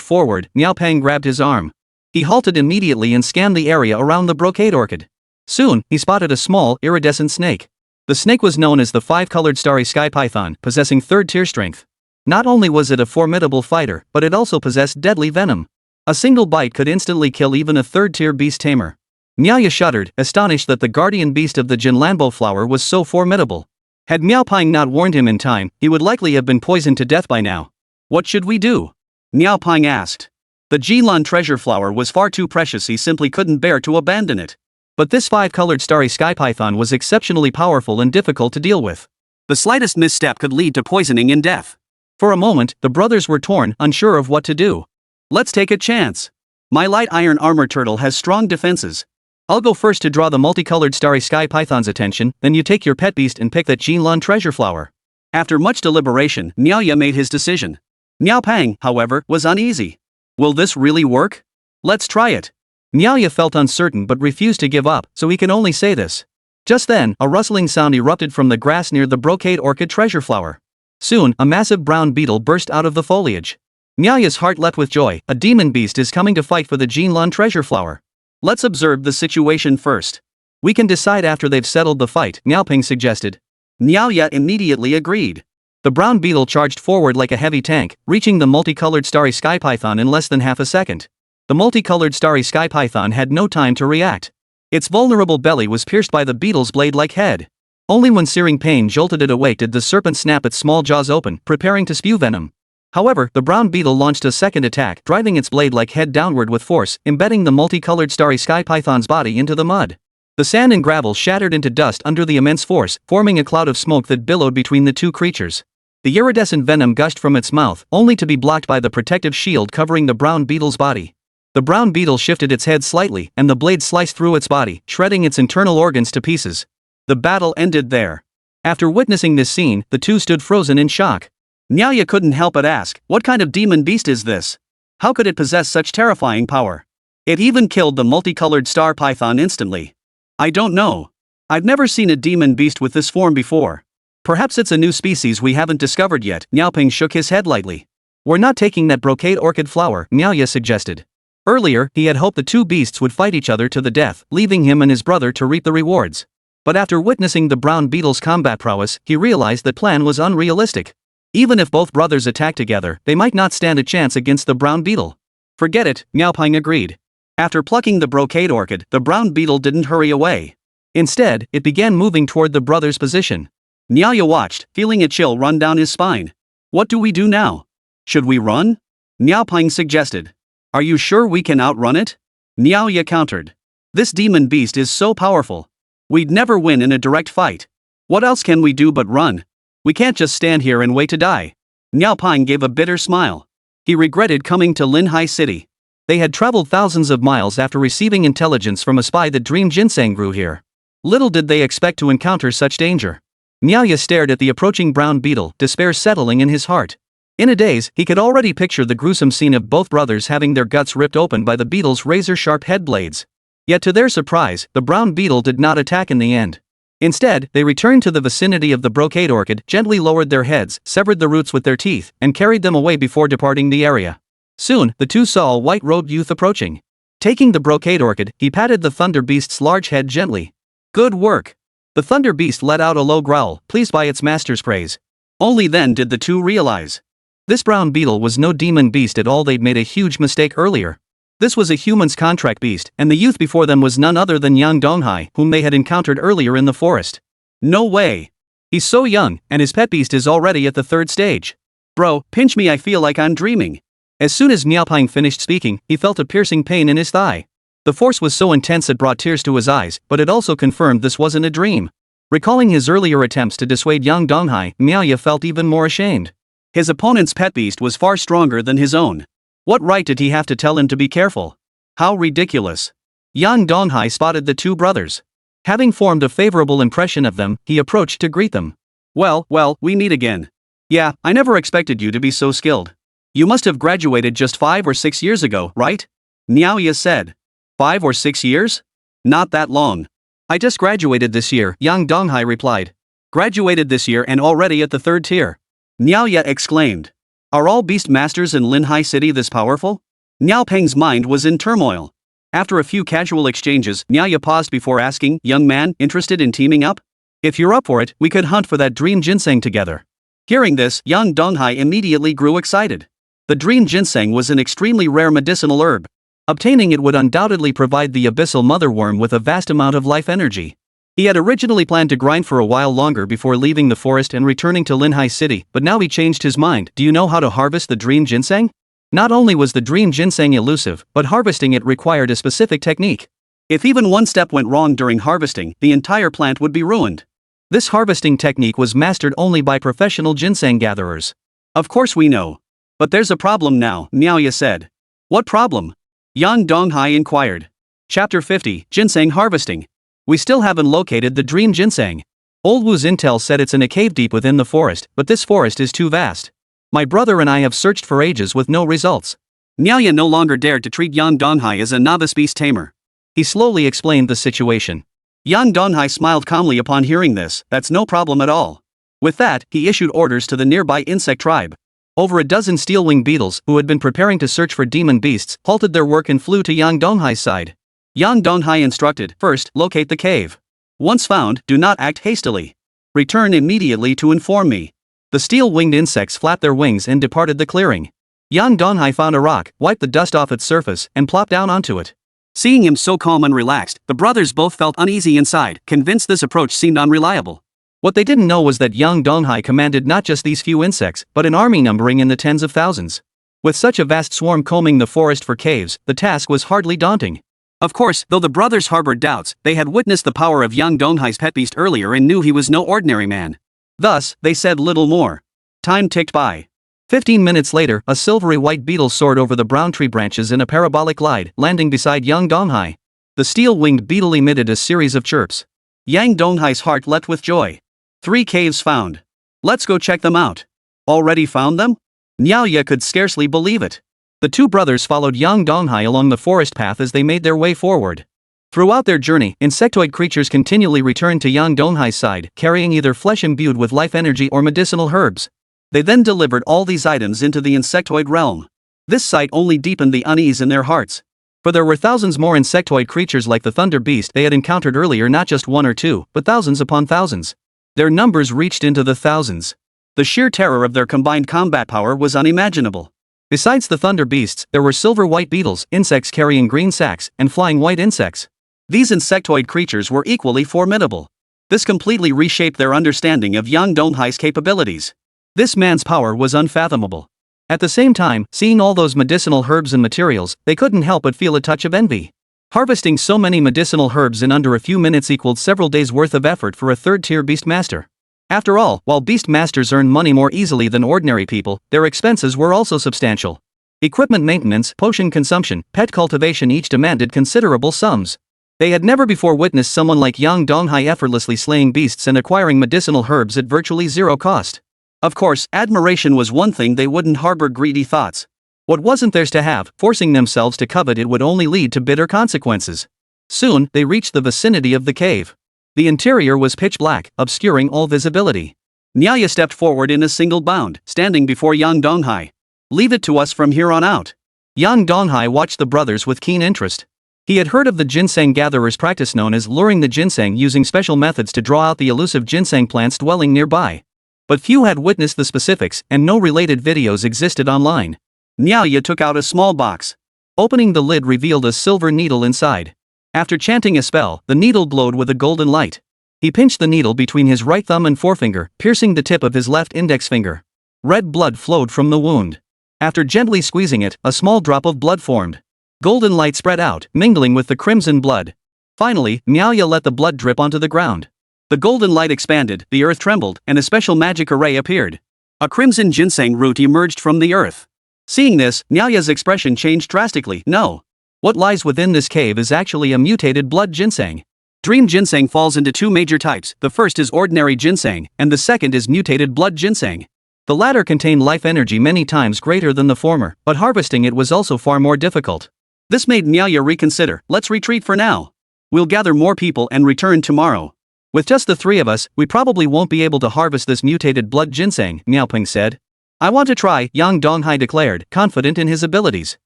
forward, Miaopeng grabbed his arm. He halted immediately and scanned the area around the brocade orchid. Soon, he spotted a small, iridescent snake. The snake was known as the 5-colored starry sky python, possessing 3rd-tier strength. Not only was it a formidable fighter, but it also possessed deadly venom. A single bite could instantly kill even a 3rd-tier beast tamer. Niaoya shuddered, astonished that the guardian beast of the Jinlanbo flower was so formidable. Had Miaopeng not warned him in time, he would likely have been poisoned to death by now. What should we do? Miaopeng asked. The Jinlan treasure flower was far too precious, he simply couldn't bear to abandon it. But this 5-colored starry sky python was exceptionally powerful and difficult to deal with. The slightest misstep could lead to poisoning and death. For a moment, the brothers were torn, unsure of what to do. Let's take a chance. My light iron armor turtle has strong defenses. I'll go first to draw the multicolored starry sky python's attention, then you take your pet beast and pick that Jinlan treasure flower. After much deliberation, Niaoya made his decision. Miaopeng, however, was uneasy. Will this really work? Let's try it. Niaoya felt uncertain but refused to give up, so he can only say this. Just then, a rustling sound erupted from the grass near the brocade orchid treasure flower. Soon, a massive brown beetle burst out of the foliage. Niaoya's heart leapt with joy. A demon beast is coming to fight for the Jinlan treasure flower. Let's observe the situation first. We can decide after they've settled the fight, Miaopeng suggested. Niaoya immediately agreed. The brown beetle charged forward like a heavy tank, reaching the multicolored starry sky python in less than half a second. The multicolored starry sky python had no time to react. Its vulnerable belly was pierced by the beetle's blade-like head. Only when searing pain jolted it awake did the serpent snap its small jaws open, preparing to spew venom. However, the brown beetle launched a second attack, driving its blade-like head downward with force, embedding the multicolored starry sky python's body into the mud. The sand and gravel shattered into dust under the immense force, forming a cloud of smoke that billowed between the two creatures. The iridescent venom gushed from its mouth, only to be blocked by the protective shield covering the brown beetle's body. The brown beetle shifted its head slightly, and the blade sliced through its body, shredding its internal organs to pieces. The battle ended there. After witnessing this scene, the two stood frozen in shock. Niaoya couldn't help but ask, what kind of demon beast is this? How could it possess such terrifying power? It even killed the multicolored star python instantly. I don't know. I've never seen a demon beast with this form before. Perhaps it's a new species we haven't discovered yet. Miaopeng shook his head lightly. We're not taking that brocade orchid flower, Niaoya suggested. Earlier, he had hoped the two beasts would fight each other to the death, leaving him and his brother to reap the rewards. But after witnessing the brown beetle's combat prowess, he realized that plan was unrealistic. Even if both brothers attacked together, they might not stand a chance against the brown beetle. Forget it, Miaopeng agreed. After plucking the brocade orchid, the brown beetle didn't hurry away. Instead, it began moving toward the brothers' position. Niaoya watched, feeling a chill run down his spine. What do we do now? Should we run? Miaopeng suggested. Are you sure we can outrun it? Niaoya countered. This demon beast is so powerful. We'd never win in a direct fight. What else can we do but run? We can't just stand here and wait to die. Miaopeng gave a bitter smile. He regretted coming to Linhai City. They had traveled thousands of miles after receiving intelligence from a spy that dreamed ginseng grew here. Little did they expect to encounter such danger. Niaoya stared at the approaching brown beetle, despair settling in his heart. In a daze, he could already picture the gruesome scene of both brothers having their guts ripped open by the beetle's razor-sharp head blades. Yet to their surprise, the brown beetle did not attack in the end. Instead, they returned to the vicinity of the brocade orchid, gently lowered their heads, severed the roots with their teeth, and carried them away before departing the area. Soon, the two saw a white-robed youth approaching. Taking the brocade orchid, he patted the thunder beast's large head gently. Good work. The thunder beast let out a low growl, pleased by its master's praise. Only then did the two realize. This brown beetle was no demon beast at all. They'd made a huge mistake earlier. This was a human's contract beast, and the youth before them was none other than Yang Donghai, whom they had encountered earlier in the forest. No way. He's so young, and his pet beast is already at the 3rd stage. Bro, pinch me, I feel like I'm dreaming. As soon as Miaopeng finished speaking, he felt a piercing pain in his thigh. The force was so intense it brought tears to his eyes, but it also confirmed this wasn't a dream. Recalling his earlier attempts to dissuade young Donghai, Miaoya felt even more ashamed. His opponent's pet beast was far stronger than his own. What right did he have to tell him to be careful? How ridiculous. Young Donghai spotted the two brothers. Having formed a favorable impression of them, he approached to greet them. Well, we meet again. Yeah, I never expected you to be so skilled. You must have graduated just 5 or 6 years ago, right? Miaoya said. 5 or 6 years? Not that long. I just graduated this year, young Donghai replied. Graduated this year and already at the 3rd tier. Miaoya exclaimed. Are all beast masters in Linhai City this powerful? Niao Peng's mind was in turmoil. After a few casual exchanges, Miaoya paused before asking, young man, interested in teaming up? If you're up for it, we could hunt for that dream ginseng together. Hearing this, young Donghai immediately grew excited. The dream ginseng was an extremely rare medicinal herb. Obtaining it would undoubtedly provide the Abyssal Mother worm with a vast amount of life energy. He had originally planned to grind for a while longer before leaving the forest and returning to Linhai City, but now he changed his mind. Do you know how to harvest the dream ginseng? Not only was the dream ginseng elusive, but harvesting it required a specific technique. If even one step went wrong during harvesting, the entire plant would be ruined. This harvesting technique was mastered only by professional ginseng gatherers. Of course we know. But there's a problem now, Miaoya said. What problem? Yang Donghai inquired. Chapter 50, Ginseng Harvesting. We still haven't located the dream ginseng. Old Wu's intel said it's in a cave deep within the forest, but this forest is too vast. My brother and I have searched for ages with no results. Miaoya no longer dared to treat Yang Donghai as a novice beast tamer. He slowly explained the situation. Yang Donghai smiled calmly upon hearing this. That's no problem at all. With that, he issued orders to the nearby insect tribe. Over a dozen steel-winged beetles, who had been preparing to search for demon beasts, halted their work and flew to Yang Donghai's side. Yang Donghai instructed, first, locate the cave. Once found, do not act hastily. Return immediately to inform me. The steel-winged insects flapped their wings and departed the clearing. Yang Donghai found a rock, wiped the dust off its surface, and plopped down onto it. Seeing him so calm and relaxed, the brothers both felt uneasy inside, convinced this approach seemed unreliable. What they didn't know was that Yang Donghai commanded not just these few insects, but an army numbering in the tens of thousands. With such a vast swarm combing the forest for caves, the task was hardly daunting. Of course, though the brothers harbored doubts, they had witnessed the power of Yang Donghai's pet beast earlier and knew he was no ordinary man. Thus, they said little more. Time ticked by. 15 minutes later, a silvery white beetle soared over the brown tree branches in a parabolic glide, landing beside Yang Donghai. The steel-winged beetle emitted a series of chirps. Yang Donghai's heart leapt with joy. 3 caves found. Let's go check them out. Already found them? Miaoya could scarcely believe it. The two brothers followed Yang Donghai along the forest path as they made their way forward. Throughout their journey, insectoid creatures continually returned to Yang Donghai's side, carrying either flesh imbued with life energy or medicinal herbs. They then delivered all these items into the insectoid realm. This sight only deepened the unease in their hearts. For there were thousands more insectoid creatures like the thunder beast they had encountered earlier, not just 1 or 2, but thousands upon thousands. Their numbers reached into the thousands. The sheer terror of their combined combat power was unimaginable. Besides the thunder beasts, there were silver white beetles, insects carrying green sacs, and flying white insects. These insectoid creatures were equally formidable. This completely reshaped their understanding of Yang Donghai's capabilities. This man's power was unfathomable. At the same time, seeing all those medicinal herbs and materials, they couldn't help but feel a touch of envy. Harvesting so many medicinal herbs in under a few minutes equaled several days' worth of effort for a third-tier beast master. After all, while beast masters earn money more easily than ordinary people, their expenses were also substantial. Equipment maintenance, potion consumption, pet cultivation each demanded considerable sums. They had never before witnessed someone like Yang Donghai effortlessly slaying beasts and acquiring medicinal herbs at virtually zero cost. Of course, admiration was one thing, they wouldn't harbor greedy thoughts. What wasn't theirs to have, forcing themselves to covet it would only lead to bitter consequences. Soon, they reached the vicinity of the cave. The interior was pitch black, obscuring all visibility. Miaoya stepped forward in a single bound, standing before Yang Donghai. Leave it to us from here on out. Yang Donghai watched the brothers with keen interest. He had heard of the ginseng gatherer's practice known as luring the ginseng using special methods to draw out the elusive ginseng plants dwelling nearby. But few had witnessed the specifics, and no related videos existed online. Miaoya took out a small box. Opening the lid revealed a silver needle inside. After chanting a spell, the needle glowed with a golden light. He pinched the needle between his right thumb and forefinger, piercing the tip of his left index finger. Red blood flowed from the wound. After gently squeezing it, a small drop of blood formed. Golden light spread out, mingling with the crimson blood. Finally, Miaoya let the blood drip onto the ground. The golden light expanded, the earth trembled, and a special magic array appeared. A crimson ginseng root emerged from the earth. Seeing this, Nyaya's expression changed drastically. No. What lies within this cave is actually a mutated blood ginseng. Dream ginseng falls into two major types. The first is ordinary ginseng, and the second is mutated blood ginseng. The latter contained life energy many times greater than the former, but harvesting it was also far more difficult. This made Nyaya reconsider. Let's retreat for now. We'll gather more people and return tomorrow. With just the three of us, we probably won't be able to harvest this mutated blood ginseng, Miaoping said. I want to try, Yang Donghai declared, confident in his abilities.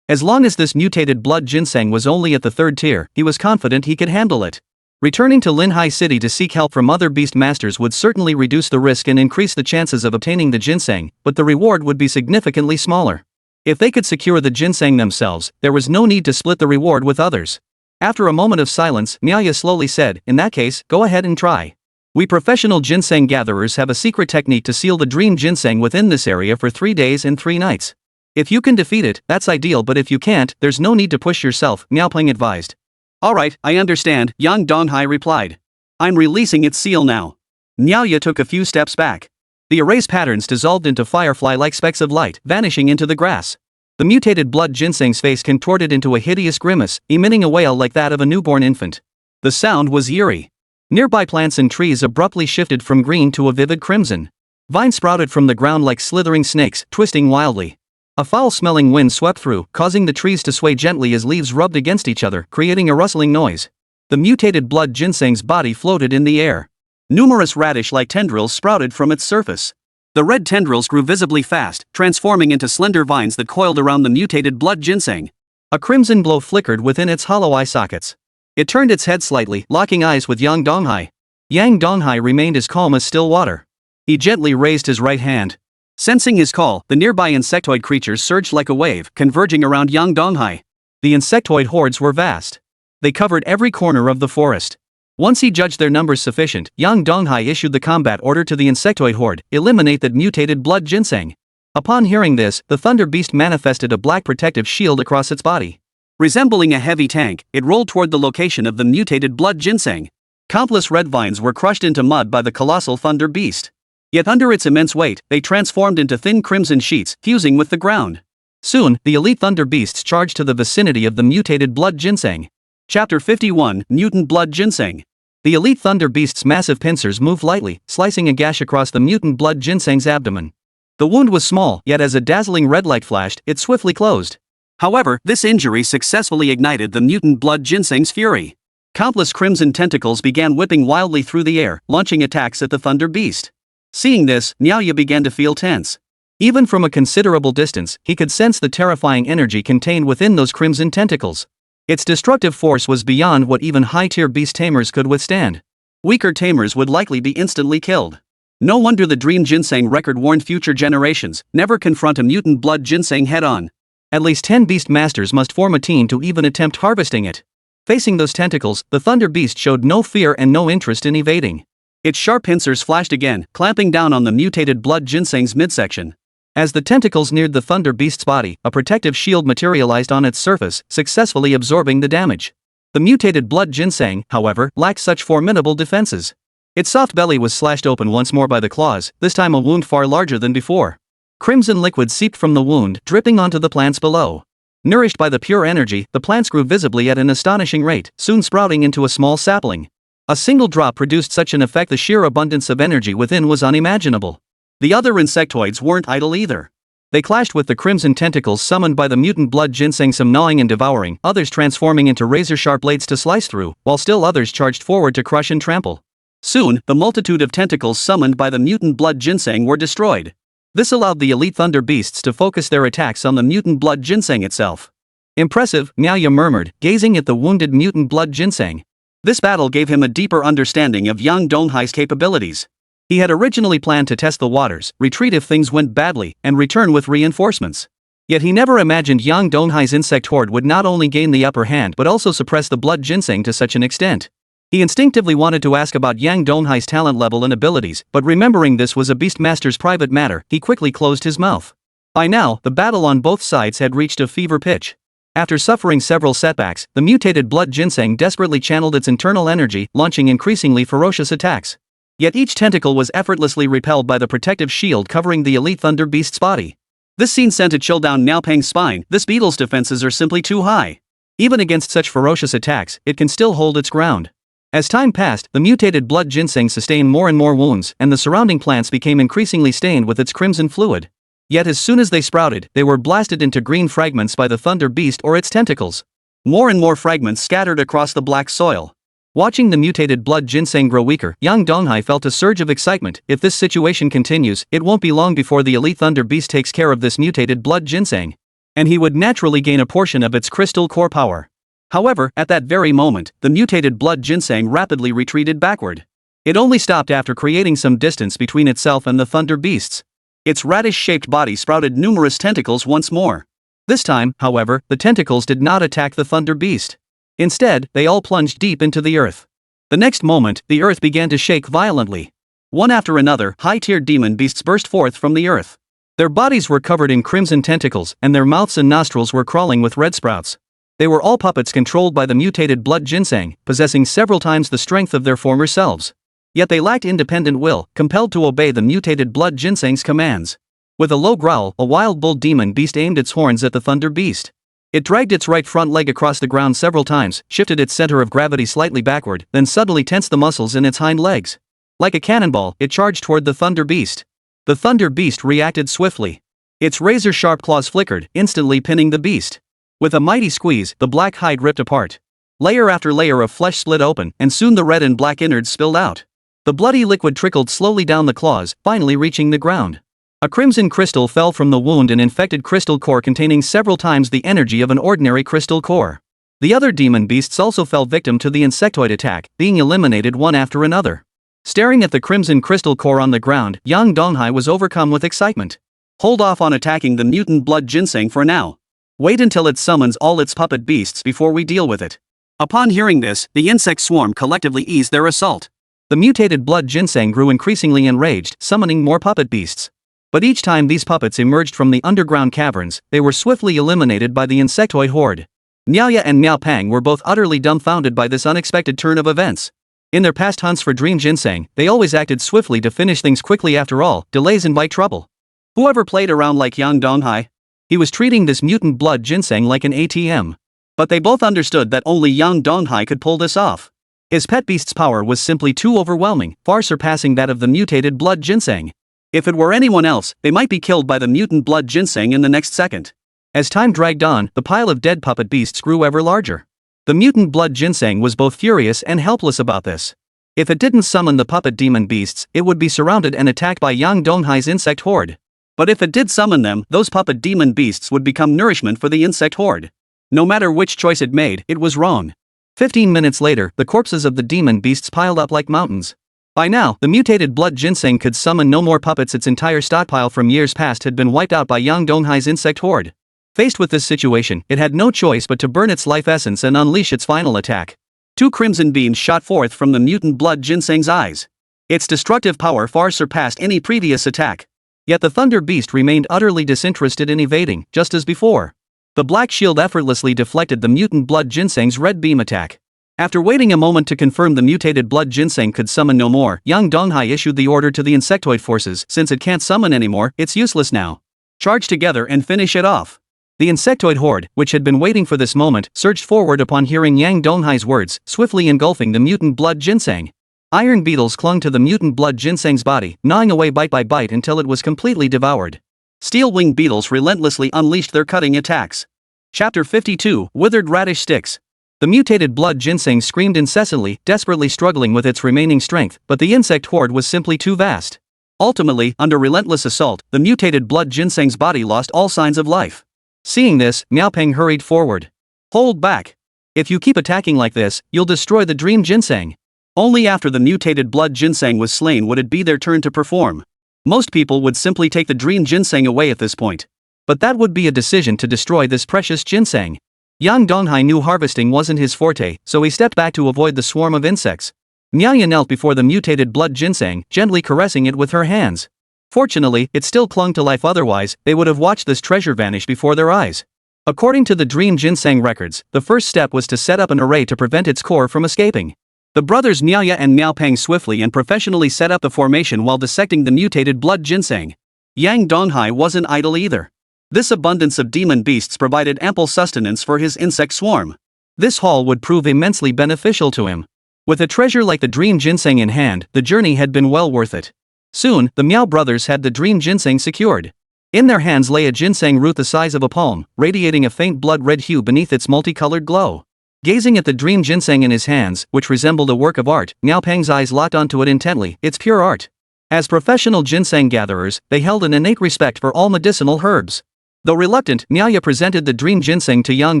As long as this mutated blood ginseng was only at the 3rd tier, he was confident he could handle it. Returning to Linhai City to seek help from other beast masters would certainly reduce the risk and increase the chances of obtaining the ginseng, but the reward would be significantly smaller. If they could secure the ginseng themselves, there was no need to split the reward with others. After a moment of silence, Nyaya slowly said, in that case, go ahead and try. We professional ginseng gatherers have a secret technique to seal the dream ginseng within this area for 3 days and 3 nights. If you can defeat it, that's ideal, but if you can't, there's no need to push yourself, Miaoping advised. Alright, I understand, Yang Donghai replied. I'm releasing its seal now. Nyaya took a few steps back. The array's patterns dissolved into firefly-like specks of light, vanishing into the grass. The mutated blood ginseng's face contorted into a hideous grimace, emitting a wail like that of a newborn infant. The sound was eerie. Nearby plants and trees abruptly shifted from green to a vivid crimson. Vines sprouted from the ground like slithering snakes, twisting wildly. A foul-smelling wind swept through, causing the trees to sway gently as leaves rubbed against each other, creating a rustling noise. The mutated blood ginseng's body floated in the air. Numerous radish-like tendrils sprouted from its surface. The red tendrils grew visibly fast, transforming into slender vines that coiled around the mutated blood ginseng. A crimson glow flickered within its hollow eye sockets. It turned its head slightly, locking eyes with Yang Donghai. Yang Donghai remained as calm as still water. He gently raised his right hand. Sensing his call, the nearby insectoid creatures surged like a wave, converging around Yang Donghai. The insectoid hordes were vast. They covered every corner of the forest. Once he judged their numbers sufficient, Yang Donghai issued the combat order to the insectoid horde, eliminate that mutated blood ginseng. Upon hearing this, the thunder beast manifested a black protective shield across its body. Resembling a heavy tank, it rolled toward the location of the mutated blood ginseng. Countless red vines were crushed into mud by the colossal thunder beast. Yet under its immense weight, they transformed into thin crimson sheets, fusing with the ground. Soon, the elite thunder beasts charged to the vicinity of the mutated blood ginseng. Chapter 51, Mutant Blood Ginseng. The elite thunder beast's massive pincers moved lightly, slicing a gash across the mutant blood ginseng's abdomen. The wound was small, yet as a dazzling red light flashed, it swiftly closed. However, this injury successfully ignited the mutant blood ginseng's fury. Countless crimson tentacles began whipping wildly through the air, launching attacks at the thunder beast. Seeing this, Nyaya began to feel tense. Even from a considerable distance, he could sense the terrifying energy contained within those crimson tentacles. Its destructive force was beyond what even high-tier beast tamers could withstand. Weaker tamers would likely be instantly killed. No wonder the Dream Ginseng record warned future generations, never confront a mutant blood ginseng head-on. At least 10 beast masters must form a team to even attempt harvesting it. Facing those tentacles, the thunder beast showed no fear and no interest in evading. Its sharp pincers flashed again, clamping down on the mutated blood ginseng's midsection. As the tentacles neared the thunder beast's body, a protective shield materialized on its surface, successfully absorbing the damage. The mutated blood ginseng, however, lacked such formidable defenses. Its soft belly was slashed open once more by the claws, this time a wound far larger than before. Crimson liquid seeped from the wound, dripping onto the plants below. Nourished by the pure energy, the plants grew visibly at an astonishing rate, soon sprouting into a small sapling. A single drop produced such an effect the sheer abundance of energy within was unimaginable. The other insectoids weren't idle either. They clashed with the crimson tentacles summoned by the mutant blood ginseng, some gnawing and devouring, others transforming into razor-sharp blades to slice through, while still others charged forward to crush and trample. Soon, the multitude of tentacles summoned by the mutant blood ginseng were destroyed. This allowed the elite thunder beasts to focus their attacks on the mutant blood ginseng itself. Impressive, Nyaya murmured, gazing at the wounded mutant blood ginseng. This battle gave him a deeper understanding of Yang Donghai's capabilities. He had originally planned to test the waters, retreat if things went badly, and return with reinforcements. Yet he never imagined Yang Donghai's insect horde would not only gain the upper hand but also suppress the blood ginseng to such an extent. He instinctively wanted to ask about Yang Donghai's talent level and abilities, but remembering this was a beastmaster's private matter, he quickly closed his mouth. By now, the battle on both sides had reached a fever pitch. After suffering several setbacks, the mutated blood ginseng desperately channeled its internal energy, launching increasingly ferocious attacks. Yet each tentacle was effortlessly repelled by the protective shield covering the elite thunder beast's body. This scene sent a chill down Miao Peng's spine. This beetle's defenses are simply too high. Even against such ferocious attacks, it can still hold its ground. As time passed, the mutated blood ginseng sustained more and more wounds, and the surrounding plants became increasingly stained with its crimson fluid. Yet as soon as they sprouted, they were blasted into green fragments by the thunder beast or its tentacles. More and more fragments scattered across the black soil. Watching the mutated blood ginseng grow weaker, Yang Donghai felt a surge of excitement. If this situation continues, it won't be long before the elite thunder beast takes care of this mutated blood ginseng. And he would naturally gain a portion of its crystal core power. However, at that very moment, the mutated blood ginseng rapidly retreated backward. It only stopped after creating some distance between itself and the thunder beasts. Its radish-shaped body sprouted numerous tentacles once more. This time, however, the tentacles did not attack the thunder beast. Instead, they all plunged deep into the earth. The next moment, the earth began to shake violently. One after another, high-tier demon beasts burst forth from the earth. Their bodies were covered in crimson tentacles, and their mouths and nostrils were crawling with red sprouts. They were all puppets controlled by the mutated blood ginseng, possessing several times the strength of their former selves. Yet they lacked independent will, compelled to obey the mutated blood ginseng's commands. With a low growl, a wild bull demon beast aimed its horns at the thunder beast. It dragged its right front leg across the ground several times, shifted its center of gravity slightly backward, then suddenly tensed the muscles in its hind legs. Like a cannonball, it charged toward the thunder beast. The thunder beast reacted swiftly. Its razor-sharp claws flickered, instantly pinning the beast. With a mighty squeeze, the black hide ripped apart. Layer after layer of flesh split open, and soon the red and black innards spilled out. The bloody liquid trickled slowly down the claws, finally reaching the ground. A crimson crystal fell from the wound, an infected crystal core containing several times the energy of an ordinary crystal core. The other demon beasts also fell victim to the insectoid attack, being eliminated one after another. Staring at the crimson crystal core on the ground, Yang Donghai was overcome with excitement. Hold off on attacking the mutant blood ginseng for now. Wait until it summons all its puppet beasts before we deal with it. Upon hearing this, the insect swarm collectively eased their assault. The mutated blood ginseng grew increasingly enraged, summoning more puppet beasts. But each time these puppets emerged from the underground caverns, they were swiftly eliminated by the insectoid horde. Miaoya and Miao Peng were both utterly dumbfounded by this unexpected turn of events. In their past hunts for dream ginseng, they always acted swiftly to finish things quickly. After all, delays invite trouble. Whoever played around like Yang Donghai? He was treating this mutant blood ginseng like an ATM. But they both understood that only Yang Donghai could pull this off. His pet beast's power was simply too overwhelming, far surpassing that of the mutated blood ginseng. If it were anyone else, they might be killed by the mutant blood ginseng in the next second. As time dragged on, the pile of dead puppet beasts grew ever larger. The mutant blood ginseng was both furious and helpless about this. If it didn't summon the puppet demon beasts, it would be surrounded and attacked by Yang Donghai's insect horde. But if it did summon them, those puppet demon beasts would become nourishment for the insect horde. No matter which choice it made, it was wrong. 15 minutes later, the corpses of the demon beasts piled up like mountains. By now, the mutated blood ginseng could summon no more puppets. Its entire stockpile from years past had been wiped out by Yang Donghai's insect horde. Faced with this situation, it had no choice but to burn its life essence and unleash its final attack. Two crimson beams shot forth from the mutant blood ginseng's eyes. Its destructive power far surpassed any previous attack. Yet the thunder beast remained utterly disinterested in evading, just as before. The black shield effortlessly deflected the mutant blood ginseng's red beam attack. After waiting a moment to confirm the mutated blood ginseng could summon no more, Yang Donghai issued the order to the insectoid forces. Since it can't summon anymore, it's useless now. Charge together and finish it off. The insectoid horde, which had been waiting for this moment, surged forward upon hearing Yang Donghai's words, swiftly engulfing the mutant blood ginseng. Iron beetles clung to the mutant blood ginseng's body, gnawing away bite by bite until it was completely devoured. Steel-winged beetles relentlessly unleashed their cutting attacks. Chapter 52, Withered Radish Sticks. The mutated blood ginseng screamed incessantly, desperately struggling with its remaining strength, but the insect horde was simply too vast. Ultimately, under relentless assault, the mutated blood ginseng's body lost all signs of life. Seeing this, Miao Peng hurried forward. Hold back. If you keep attacking like this, you'll destroy the dream ginseng. Only after the mutated blood ginseng was slain would it be their turn to perform. Most people would simply take the dream ginseng away at this point. But that would be a decision to destroy this precious ginseng. Yang Donghai knew harvesting wasn't his forte, so he stepped back to avoid the swarm of insects. Miaoya knelt before the mutated blood ginseng, gently caressing it with her hands. Fortunately, it still clung to life, otherwise, they would have watched this treasure vanish before their eyes. According to the Dream Ginseng records, the first step was to set up an array to prevent its core from escaping. The brothers Miaoya and Miaopeng swiftly and professionally set up the formation while dissecting the mutated blood ginseng. Yang Donghai wasn't idle either. This abundance of demon beasts provided ample sustenance for his insect swarm. This haul would prove immensely beneficial to him. With a treasure like the Dream Ginseng in hand, the journey had been well worth it. Soon, the Miao brothers had the Dream Ginseng secured. In their hands lay a ginseng root the size of a palm, radiating a faint blood-red hue beneath its multicolored glow. Gazing at the Dream Ginseng in his hands, which resembled a work of art, Miaopeng's eyes locked onto it intently. It's pure art. As professional ginseng gatherers, they held an innate respect for all medicinal herbs. Though reluctant, Miaoya presented the Dream Ginseng to young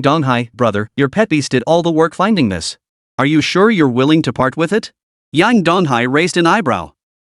Donghai. Brother, your pet beast did all the work finding this. Are you sure you're willing to part with it? Yang Donghai raised an eyebrow.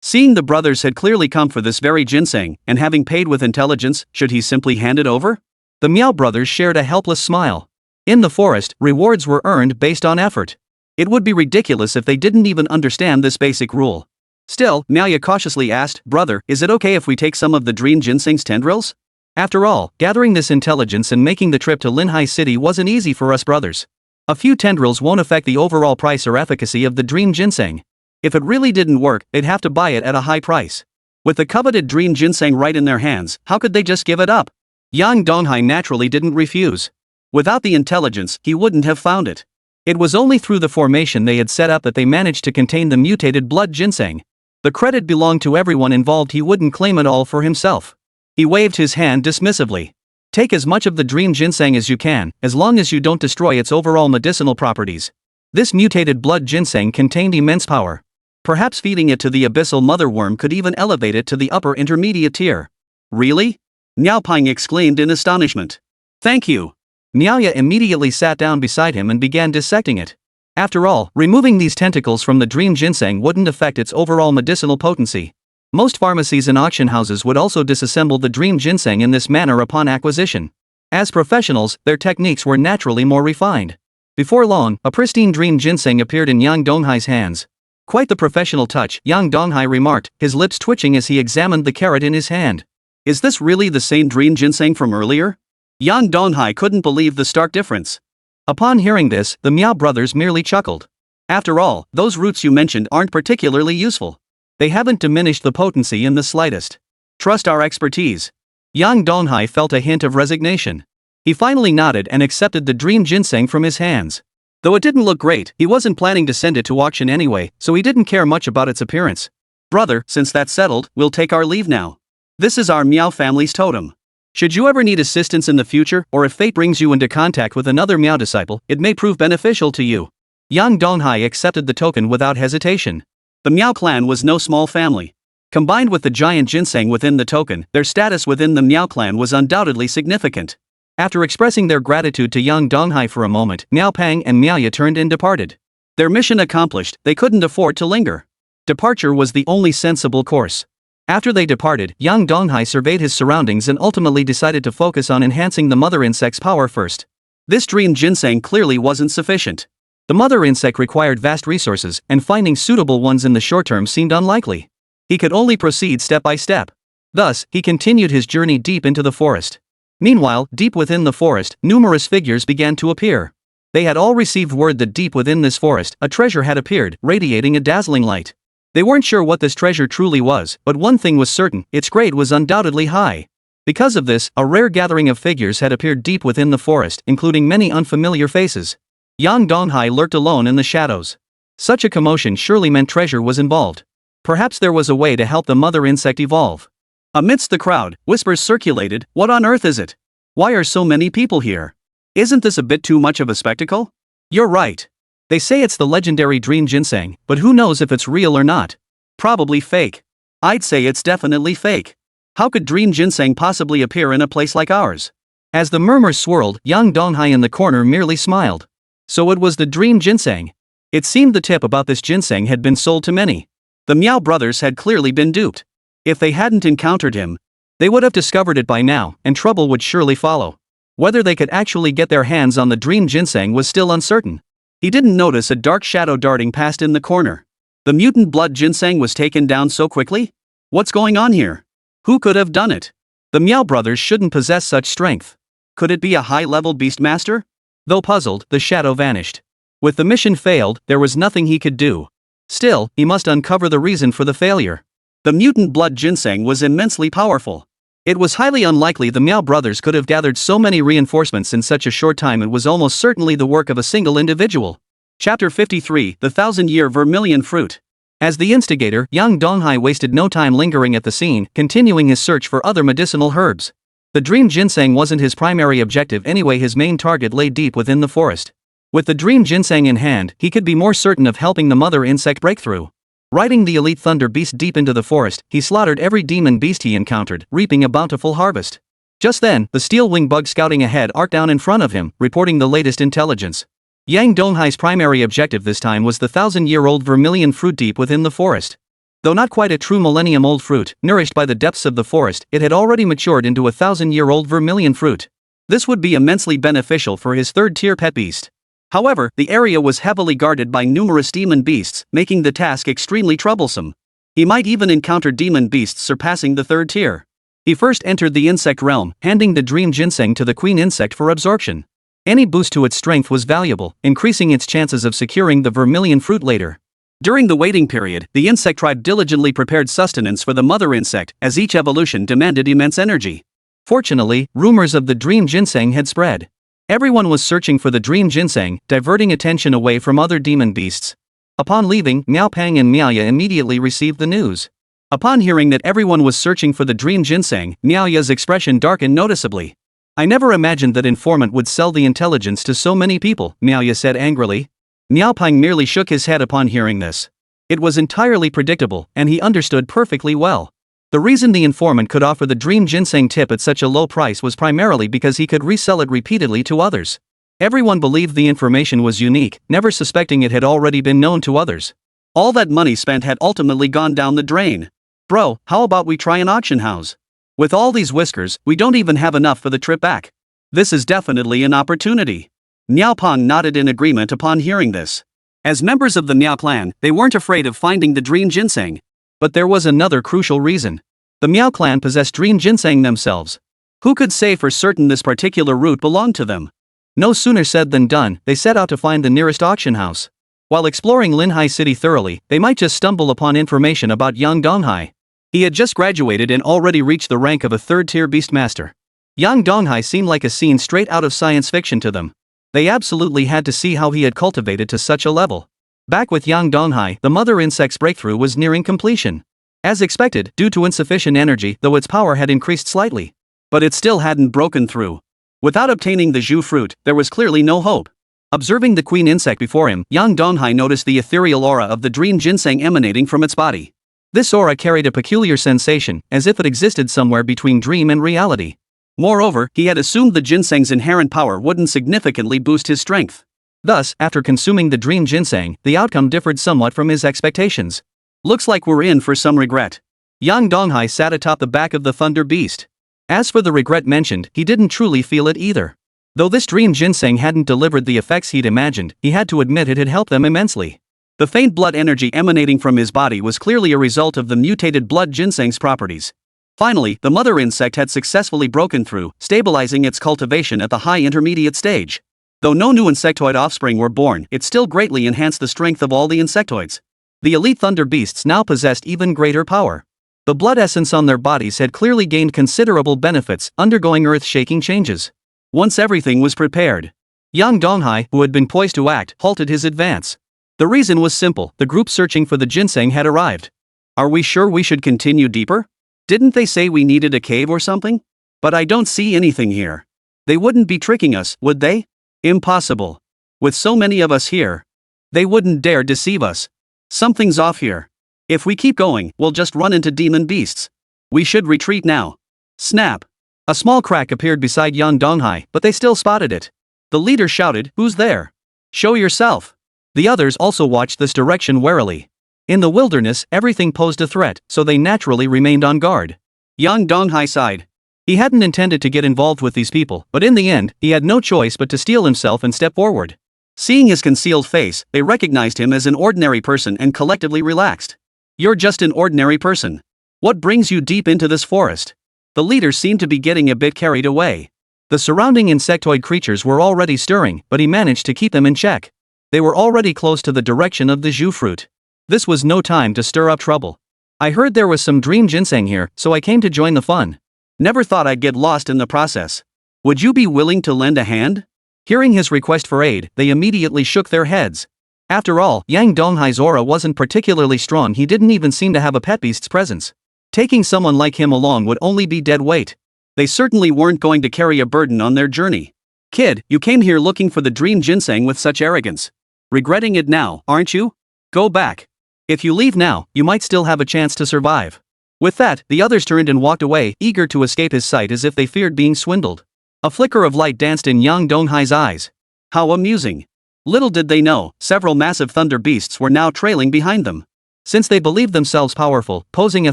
Seeing the brothers had clearly come for this very ginseng, and having paid with intelligence, should he simply hand it over? The Miao brothers shared a helpless smile. In the forest, rewards were earned based on effort. It would be ridiculous if they didn't even understand this basic rule. Still, Miaoya cautiously asked, Brother, is it okay if we take some of the Dream Ginseng's tendrils? After all, gathering this intelligence and making the trip to Linhai City wasn't easy for us brothers. A few tendrils won't affect the overall price or efficacy of the Dream Ginseng. If it really didn't work, they'd have to buy it at a high price. With the coveted Dream Ginseng right in their hands, how could they just give it up? Yang Donghai naturally didn't refuse. Without the intelligence, he wouldn't have found it. It was only through the formation they had set up that they managed to contain the mutated blood ginseng. The credit belonged to everyone involved. He wouldn't claim it all for himself. He waved his hand dismissively. Take as much of the Dream Ginseng as you can, as long as you don't destroy its overall medicinal properties. This mutated blood ginseng contained immense power. Perhaps feeding it to the Abyssal Mother worm could even elevate it to the upper intermediate tier. Really? Miaopeng exclaimed in astonishment. Thank you. Miaoya immediately sat down beside him and began dissecting it. After all, removing these tentacles from the Dream Ginseng wouldn't affect its overall medicinal potency. Most pharmacies and auction houses would also disassemble the Dream Ginseng in this manner upon acquisition. As professionals, their techniques were naturally more refined. Before long, a pristine Dream Ginseng appeared in Yang Donghai's hands. Quite the professional touch, Yang Donghai remarked, his lips twitching as he examined the carrot in his hand. Is this really the same Dream Ginseng from earlier? Yang Donghai couldn't believe the stark difference. Upon hearing this, the Miao brothers merely chuckled. After all, those roots you mentioned aren't particularly useful. They haven't diminished the potency in the slightest. Trust our expertise. Yang Donghai felt a hint of resignation. He finally nodded and accepted the Dream Ginseng from his hands. Though it didn't look great, he wasn't planning to send it to auction anyway, so he didn't care much about its appearance. Brother, since that's settled, we'll take our leave now. This is our Miao family's totem. Should you ever need assistance in the future, or if fate brings you into contact with another Miao disciple, it may prove beneficial to you. Yang Donghai accepted the token without hesitation. The Miao clan was no small family. Combined with the giant ginseng within the token, their status within the Miao clan was undoubtedly significant. After expressing their gratitude to Yang Donghai for a moment, Miaopeng and Miaoya turned and departed. Their mission accomplished, they couldn't afford to linger. Departure was the only sensible course. After they departed, Yang Donghai surveyed his surroundings and ultimately decided to focus on enhancing the mother insect's power first. This Dream Ginseng clearly wasn't sufficient. The mother insect required vast resources, and finding suitable ones in the short term seemed unlikely. He could only proceed step by step. Thus, he continued his journey deep into the forest. Meanwhile, deep within the forest, numerous figures began to appear. They had all received word that deep within this forest, a treasure had appeared, radiating a dazzling light. They weren't sure what this treasure truly was, but one thing was certain, its grade was undoubtedly high. Because of this, a rare gathering of figures had appeared deep within the forest, including many unfamiliar faces. Yang Donghai lurked alone in the shadows. Such a commotion surely meant treasure was involved. Perhaps there was a way to help the mother insect evolve. Amidst the crowd, whispers circulated, what on earth is it? Why are so many people here? Isn't this a bit too much of a spectacle? You're right. They say it's the legendary Dream Ginseng, but who knows if it's real or not? Probably fake. I'd say it's definitely fake. How could Dream Ginseng possibly appear in a place like ours? As the murmurs swirled, Yang Donghai in the corner merely smiled. So it was the Dream Ginseng. It seemed the tip about this ginseng had been sold to many. The Miao brothers had clearly been duped. If they hadn't encountered him, they would have discovered it by now, and trouble would surely follow. Whether they could actually get their hands on the Dream Ginseng was still uncertain. He didn't notice a dark shadow darting past in the corner. The mutant blood ginseng was taken down so quickly? What's going on here? Who could have done it? The Miao brothers shouldn't possess such strength. Could it be a high-level beastmaster? Though puzzled, the shadow vanished. With the mission failed, there was nothing he could do. Still, he must uncover the reason for the failure. The mutant blood ginseng was immensely powerful. It was highly unlikely the Miao brothers could have gathered so many reinforcements in such a short time. It was almost certainly the work of a single individual. Chapter 53, The Thousand-Year Vermilion Fruit. As the instigator, Yang Donghai wasted no time lingering at the scene, continuing his search for other medicinal herbs. The dream ginseng wasn't his primary objective anyway. His main target lay deep within the forest. With the dream ginseng in hand, he could be more certain of helping the mother insect break through. Riding the elite thunder beast deep into the forest, he slaughtered every demon beast he encountered, reaping a bountiful harvest. Just then, the steel wing bug scouting ahead arced down in front of him, reporting the latest intelligence. Yang Donghai's primary objective this time was the 1,000-year-old vermilion fruit deep within the forest. Though not quite a true millennium-old fruit, nourished by the depths of the forest, it had already matured into a 1,000-year-old vermilion fruit. This would be immensely beneficial for his third-tier pet beast. However, the area was heavily guarded by numerous demon beasts, making the task extremely troublesome. He might even encounter demon beasts surpassing the third tier. He first entered the insect realm, handing the dream ginseng to the queen insect for absorption. Any boost to its strength was valuable, increasing its chances of securing the vermilion fruit later. During the waiting period, the insect tribe diligently prepared sustenance for the mother insect, as each evolution demanded immense energy. Fortunately, rumors of the dream ginseng had spread. Everyone was searching for the dream ginseng, diverting attention away from other demon beasts. Upon leaving, Miao Pang and Miaoya immediately received the news. Upon hearing that everyone was searching for the dream ginseng, Miaoya's expression darkened noticeably. "I never imagined that informant would sell the intelligence to so many people," Miaoya said angrily. Miao Pang merely shook his head upon hearing this. It was entirely predictable, and he understood perfectly well. The reason the informant could offer the dream ginseng tip at such a low price was primarily because he could resell it repeatedly to others. Everyone believed the information was unique, never suspecting it had already been known to others. All that money spent had ultimately gone down the drain. "Bro, how about we try an auction house? With all these whiskers, we don't even have enough for the trip back. This is definitely an opportunity." Miao Pang nodded in agreement upon hearing this. As members of the Miao clan, they weren't afraid of finding the dream ginseng. But there was another crucial reason. The Miao clan possessed dream ginseng themselves. Who could say for certain this particular root belonged to them? No sooner said than done, they set out to find the nearest auction house. While exploring Linhai City thoroughly, they might just stumble upon information about Yang Donghai. He had just graduated and already reached the rank of a third-tier beastmaster. Yang Donghai seemed like a scene straight out of science fiction to them. They absolutely had to see how he had cultivated to such a level. Back with Yang Donghai, the mother insect's breakthrough was nearing completion. As expected, due to insufficient energy, though its power had increased slightly. But it still hadn't broken through. Without obtaining the Zhu fruit, there was clearly no hope. Observing the queen insect before him, Yang Donghai noticed the ethereal aura of the dream ginseng emanating from its body. This aura carried a peculiar sensation, as if it existed somewhere between dream and reality. Moreover, he had assumed the ginseng's inherent power wouldn't significantly boost his strength. Thus, after consuming the dream ginseng, the outcome differed somewhat from his expectations. "Looks like we're in for some regret." Yang Donghai sat atop the back of the thunder beast. As for the regret mentioned, he didn't truly feel it either. Though this dream ginseng hadn't delivered the effects he'd imagined, he had to admit it had helped them immensely. The faint blood energy emanating from his body was clearly a result of the mutated blood ginseng's properties. Finally, the mother insect had successfully broken through, stabilizing its cultivation at the high intermediate stage. Though no new insectoid offspring were born, it still greatly enhanced the strength of all the insectoids. The elite thunder beasts now possessed even greater power. The blood essence on their bodies had clearly gained considerable benefits, undergoing earth-shaking changes. Once everything was prepared, Yang Donghai, who had been poised to act, halted his advance. The reason was simple: the group searching for the ginseng had arrived. "Are we sure we should continue deeper? Didn't they say we needed a cave or something? But I don't see anything here. They wouldn't be tricking us, would they? Impossible. With so many of us here, they wouldn't dare deceive us. Something's off here. If we keep going, we'll just run into demon beasts. We should retreat now." Snap! A small crack appeared beside Yang Donghai, but they still spotted it. The leader shouted, "Who's there? Show yourself." The others also watched this direction warily. In the wilderness, everything posed a threat, so they naturally remained on guard. Yang Donghai sighed. He hadn't intended to get involved with these people, but in the end, he had no choice but to steel himself and step forward. Seeing his concealed face, they recognized him as an ordinary person and collectively relaxed. "You're just an ordinary person. What brings you deep into this forest?" The leader seemed to be getting a bit carried away. The surrounding insectoid creatures were already stirring, but he managed to keep them in check. They were already close to the direction of the Zhu fruit. This was no time to stir up trouble. I heard there was some dream ginseng here, so I came to join the fun. Never thought I'd get lost in the process. Would you be willing to lend a hand? Hearing his request for aid, they immediately shook their heads. After all, Yang Donghai's aura wasn't particularly strong. He didn't even seem to have a pet beast's presence. Taking someone like him along would only be dead weight. They certainly weren't going to carry a burden on their journey. Kid, you came here looking for the dream ginseng with such arrogance. Regretting it now, aren't you? Go back. If you leave now, you might still have a chance to survive. With that, the others turned and walked away, eager to escape his sight as if they feared being swindled. A flicker of light danced in Yang Donghai's eyes. How amusing. Little did they know, several massive thunder beasts were now trailing behind them. Since they believed themselves powerful, posing a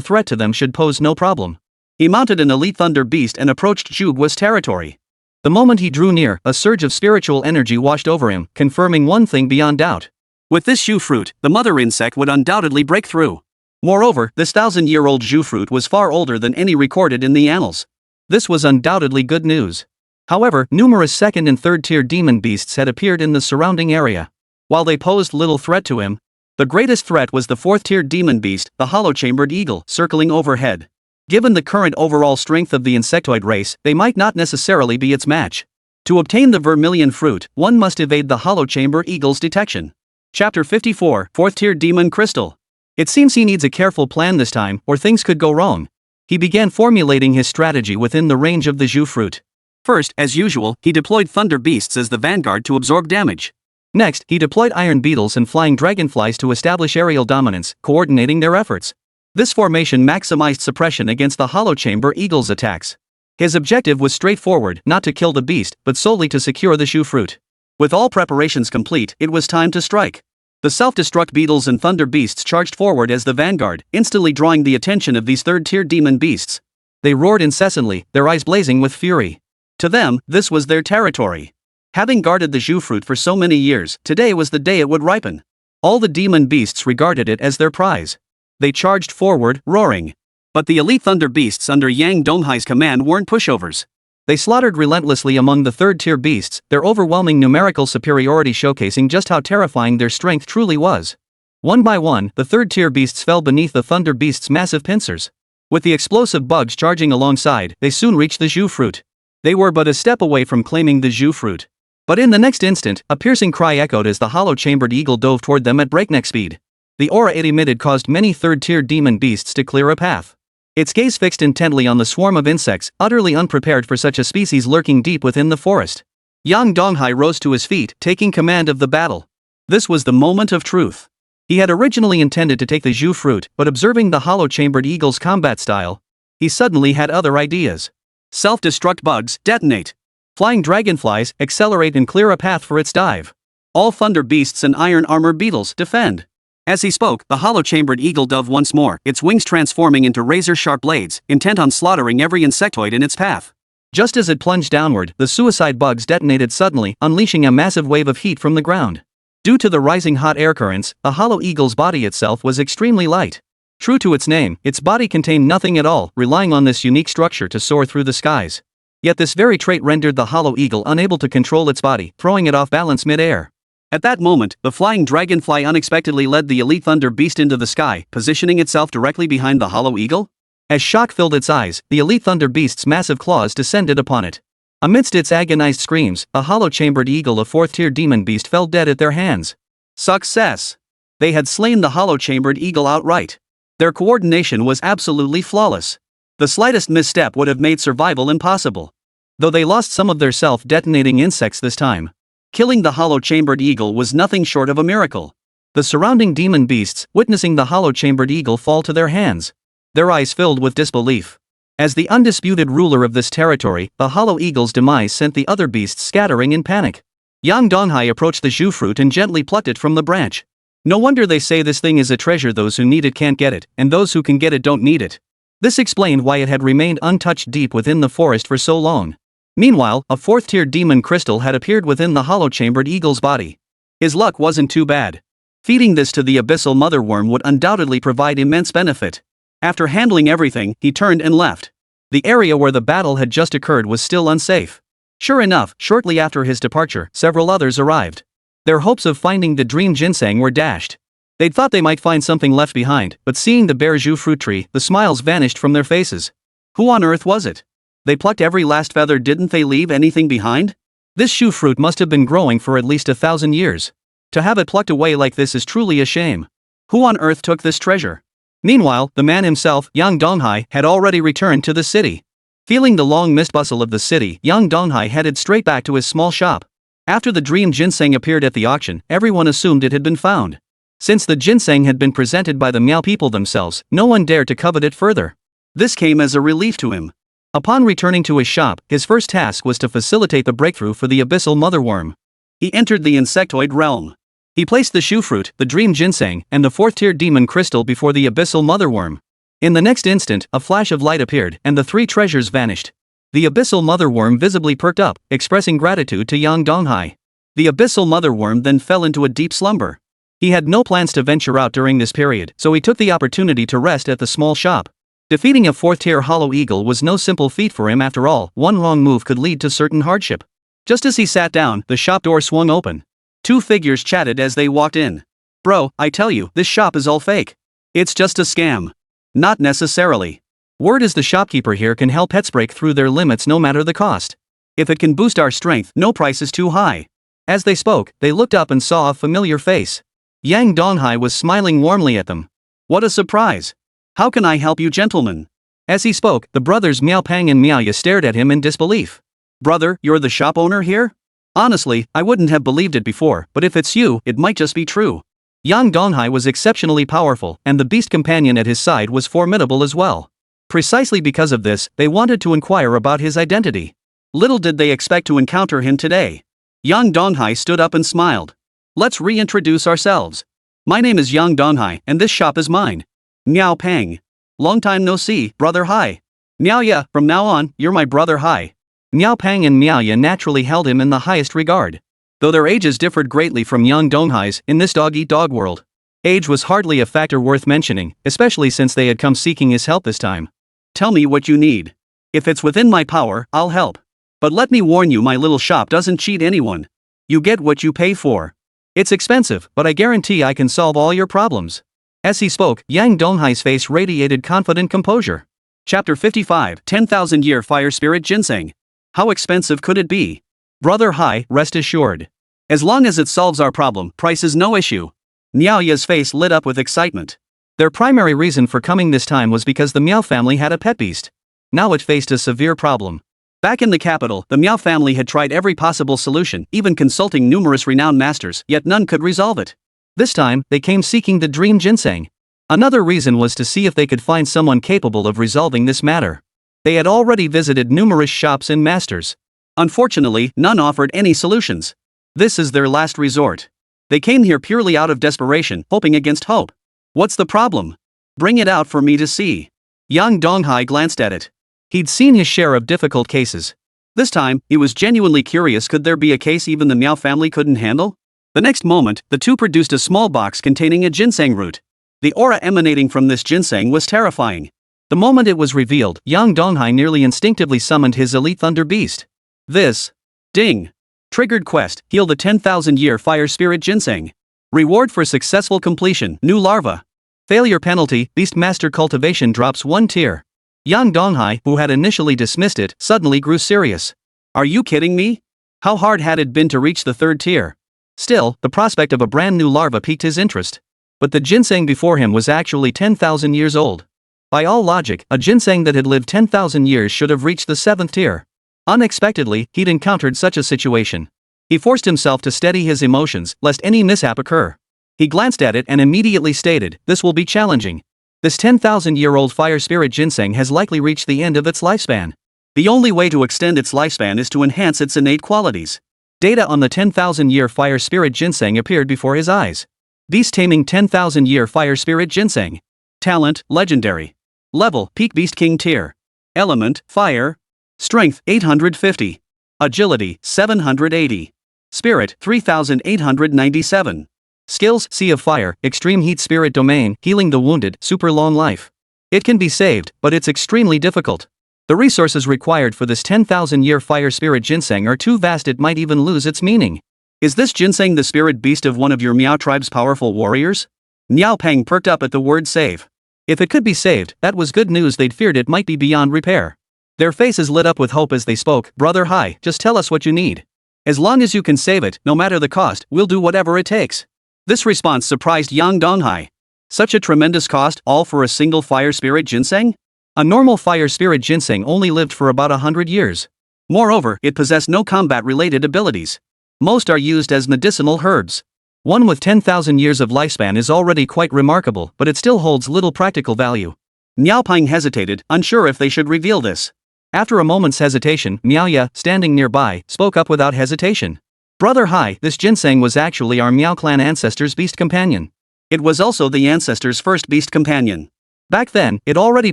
threat to them should pose no problem. He mounted an elite thunder beast and approached Zhugua's territory. The moment he drew near, a surge of spiritual energy washed over him, confirming one thing beyond doubt. With this Zhu fruit, the mother insect would undoubtedly break through. Moreover, this 1,000-year-old Zhu fruit was far older than any recorded in the annals. This was undoubtedly good news. However, numerous second and third-tier demon beasts had appeared in the surrounding area. While they posed little threat to him, the greatest threat was the fourth-tier demon beast, the hollow-chambered eagle, circling overhead. Given the current overall strength of the insectoid race, they might not necessarily be its match. To obtain the vermilion fruit, one must evade the hollow-chamber eagle's detection. Chapter 54, Fourth-tier demon crystal. It seems he needs a careful plan this time, or things could go wrong. He began formulating his strategy within the range of the Zhu fruit. First, as usual, he deployed thunder beasts as the vanguard to absorb damage. Next, he deployed iron beetles and flying dragonflies to establish aerial dominance, coordinating their efforts. This formation maximized suppression against the hollow chamber eagle's attacks. His objective was straightforward, not to kill the beast, but solely to secure the Zhu fruit. With all preparations complete, it was time to strike. The self-destruct beetles and thunder beasts charged forward as the vanguard, instantly drawing the attention of these third-tier demon beasts. They roared incessantly, their eyes blazing with fury. To them, this was their territory. Having guarded the Zhu fruit for so many years, today was the day it would ripen. All the demon beasts regarded it as their prize. They charged forward, roaring. But the elite thunder beasts under Yang Donghai's command weren't pushovers. They slaughtered relentlessly among the third-tier beasts, their overwhelming numerical superiority showcasing just how terrifying their strength truly was. One by one, the third-tier beasts fell beneath the thunder beasts' massive pincers. With the explosive bugs charging alongside, they soon reached the Zhu fruit. They were but a step away from claiming the Zhu fruit. But in the next instant, a piercing cry echoed as the hollow-chambered eagle dove toward them at breakneck speed. The aura it emitted caused many third-tier demon beasts to clear a path. Its gaze fixed intently on the swarm of insects, utterly unprepared for such a species lurking deep within the forest. Yang Donghai rose to his feet, taking command of the battle. This was the moment of truth. He had originally intended to take the Zhu fruit, but observing the hollow-chambered eagle's combat style, he suddenly had other ideas. Self-destruct bugs, detonate. Flying dragonflies, accelerate and clear a path for its dive. All thunder beasts and iron armor beetles, defend. As he spoke, the hollow-chambered eagle dove once more, its wings transforming into razor-sharp blades, intent on slaughtering every insectoid in its path. Just as it plunged downward, the suicide bugs detonated suddenly, unleashing a massive wave of heat from the ground. Due to the rising hot air currents, the hollow eagle's body itself was extremely light. True to its name, its body contained nothing at all, relying on this unique structure to soar through the skies. Yet this very trait rendered the hollow eagle unable to control its body, throwing it off balance mid-air. At that moment, the flying dragonfly unexpectedly led the elite thunder beast into the sky, positioning itself directly behind the hollow eagle. As shock filled its eyes, the elite thunder beast's massive claws descended upon it. Amidst its agonized screams, a hollow-chambered eagle, a fourth-tier demon beast, fell dead at their hands. Success! They had slain the hollow-chambered eagle outright. Their coordination was absolutely flawless. The slightest misstep would have made survival impossible. Though they lost some of their self-detonating insects this time, killing the hollow-chambered eagle was nothing short of a miracle. The surrounding demon beasts, witnessing the hollow-chambered eagle fall to their hands, their eyes filled with disbelief. As the undisputed ruler of this territory, the hollow eagle's demise sent the other beasts scattering in panic. Yang Donghai approached the Zhu fruit and gently plucked it from the branch. No wonder they say this thing is a treasure. Those who need it can't get it, and those who can get it don't need it. This explained why it had remained untouched deep within the forest for so long. Meanwhile, a fourth-tier demon crystal had appeared within the hollow-chambered eagle's body. His luck wasn't too bad. Feeding this to the Abyssal Mother worm would undoubtedly provide immense benefit. After handling everything, he turned and left. The area where the battle had just occurred was still unsafe. Sure enough, shortly after his departure, several others arrived. Their hopes of finding the dream ginseng were dashed. They'd thought they might find something left behind, but seeing the bare Zhu fruit tree, the smiles vanished from their faces. Who on earth was it? They plucked every last feather, didn't they leave anything behind? This shoe fruit must have been growing for at least 1,000 years. To have it plucked away like this is truly a shame. Who on earth took this treasure? Meanwhile, the man himself, Yang Donghai, had already returned to the city. Feeling the long mist bustle of the city, Yang Donghai headed straight back to his small shop. After the dream ginseng appeared at the auction, everyone assumed it had been found. Since the ginseng had been presented by the Miao people themselves, no one dared to covet it further. This came as a relief to him. Upon returning to his shop, his first task was to facilitate the breakthrough for the Abyssal Mother worm. He entered the insectoid realm. He placed the shoe fruit, the dream ginseng, and the 4th-tier demon crystal before the Abyssal Mother worm. In the next instant, a flash of light appeared, and the 3 treasures vanished. The Abyssal Mother worm visibly perked up, expressing gratitude to Yang Donghai. The Abyssal Mother worm then fell into a deep slumber. He had no plans to venture out during this period, so he took the opportunity to rest at the small shop. Defeating a 4th-tier hollow eagle was no simple feat for him after all. One wrong move could lead to certain hardship. Just as he sat down, the shop door swung open. 2 figures chatted as they walked in. "Bro, I tell you, this shop is all fake. It's just a scam." "Not necessarily. Word is the shopkeeper here can help pets break through their limits no matter the cost. If it can boost our strength, no price is too high." As they spoke, they looked up and saw a familiar face. Yang Donghai was smiling warmly at them. "What a surprise! How can I help you, gentlemen?" As he spoke, the brothers Miao Pang and Miaoya stared at him in disbelief. "Brother, you're the shop owner here? Honestly, I wouldn't have believed it before, but if it's you, it might just be true." Yang Donghai was exceptionally powerful, and the beast companion at his side was formidable as well. Precisely because of this, they wanted to inquire about his identity. Little did they expect to encounter him today. Yang Donghai stood up and smiled. "Let's reintroduce ourselves. My name is Yang Donghai, and this shop is mine. Miao Pang. Long time no see, brother hi. Miaoya, from now on, you're my brother hi." Miao Pang and Miaoya naturally held him in the highest regard. Though their ages differed greatly from Yang Donghai's in this dog-eat-dog world. Age was hardly a factor worth mentioning, especially since they had come seeking his help this time. "Tell me what you need. If it's within my power, I'll help. But let me warn you, my little shop doesn't cheat anyone. You get what you pay for. It's expensive, but I guarantee I can solve all your problems." As he spoke, Yang Donghai's face radiated confident composure. Chapter 55, 10,000-Year Fire Spirit Ginseng. How expensive could it be? Brother hi, rest assured. As long as it solves our problem, price is no issue. Miaoya's face lit up with excitement. Their primary reason for coming this time was because the Miao family had a pet beast. Now it faced a severe problem. Back in the capital, the Miao family had tried every possible solution, even consulting numerous renowned masters, yet none could resolve it. This time, they came seeking the dream ginseng. Another reason was to see if they could find someone capable of resolving this matter. They had already visited numerous shops and masters. Unfortunately, none offered any solutions. This is their last resort. They came here purely out of desperation, hoping against hope. "What's the problem? Bring it out for me to see." Yang Donghai glanced at it. He'd seen his share of difficult cases. This time, he was genuinely curious, could there be a case even the Miao family couldn't handle? The next moment, the two produced a small box containing a ginseng root. The aura emanating from this ginseng was terrifying. The moment it was revealed, Yang Donghai nearly instinctively summoned his elite thunder beast. This. Ding. Triggered quest, heal the 10,000-year fire spirit ginseng. Reward for successful completion, new larva. Failure penalty, beast master cultivation drops 1 tier. Yang Donghai, who had initially dismissed it, suddenly grew serious. Are you kidding me? How hard had it been to reach the 3rd tier? Still, the prospect of a brand new larva piqued his interest. But the ginseng before him was actually 10,000 years old. By all logic, a ginseng that had lived 10,000 years should have reached the 7th tier. Unexpectedly, he'd encountered such a situation. He forced himself to steady his emotions, lest any mishap occur. He glanced at it and immediately stated, "This will be challenging. This 10,000-year-old fire spirit ginseng has likely reached the end of its lifespan. The only way to extend its lifespan is to enhance its innate qualities." Data on the 10,000-year fire spirit ginseng appeared before his eyes. Beast taming 10,000-year fire spirit ginseng. Talent, legendary. Level, peak beast king tier. Element, fire. Strength, 850. Agility, 780. Spirit, 3,897. Skills, Sea of Fire, Extreme Heat Spirit Domain, Healing the Wounded, Super Long Life. It can be saved, but it's extremely difficult. The resources required for this 10,000-year fire spirit ginseng are too vast it might even lose its meaning. Is this ginseng the spirit beast of one of your Miao tribe's powerful warriors? Miao Peng perked up at the word save. If it could be saved, that was good news. They'd feared it might be beyond repair. Their faces lit up with hope as they spoke. Brother Hai, just tell us what you need. As long as you can save it, no matter the cost, we'll do whatever it takes. This response surprised Yang Donghai. Such a tremendous cost, all for a single fire spirit ginseng? A normal fire spirit ginseng only lived for about 100 years. Moreover, it possessed no combat-related abilities. Most are used as medicinal herbs. One with 10,000 years of lifespan is already quite remarkable, but it still holds little practical value. Miao Peng hesitated, unsure if they should reveal this. After a moment's hesitation, Miao Ya, standing nearby, spoke up without hesitation. Brother Hai, this ginseng was actually our Miao clan ancestors' beast companion. It was also the ancestors' first beast companion. Back then, it already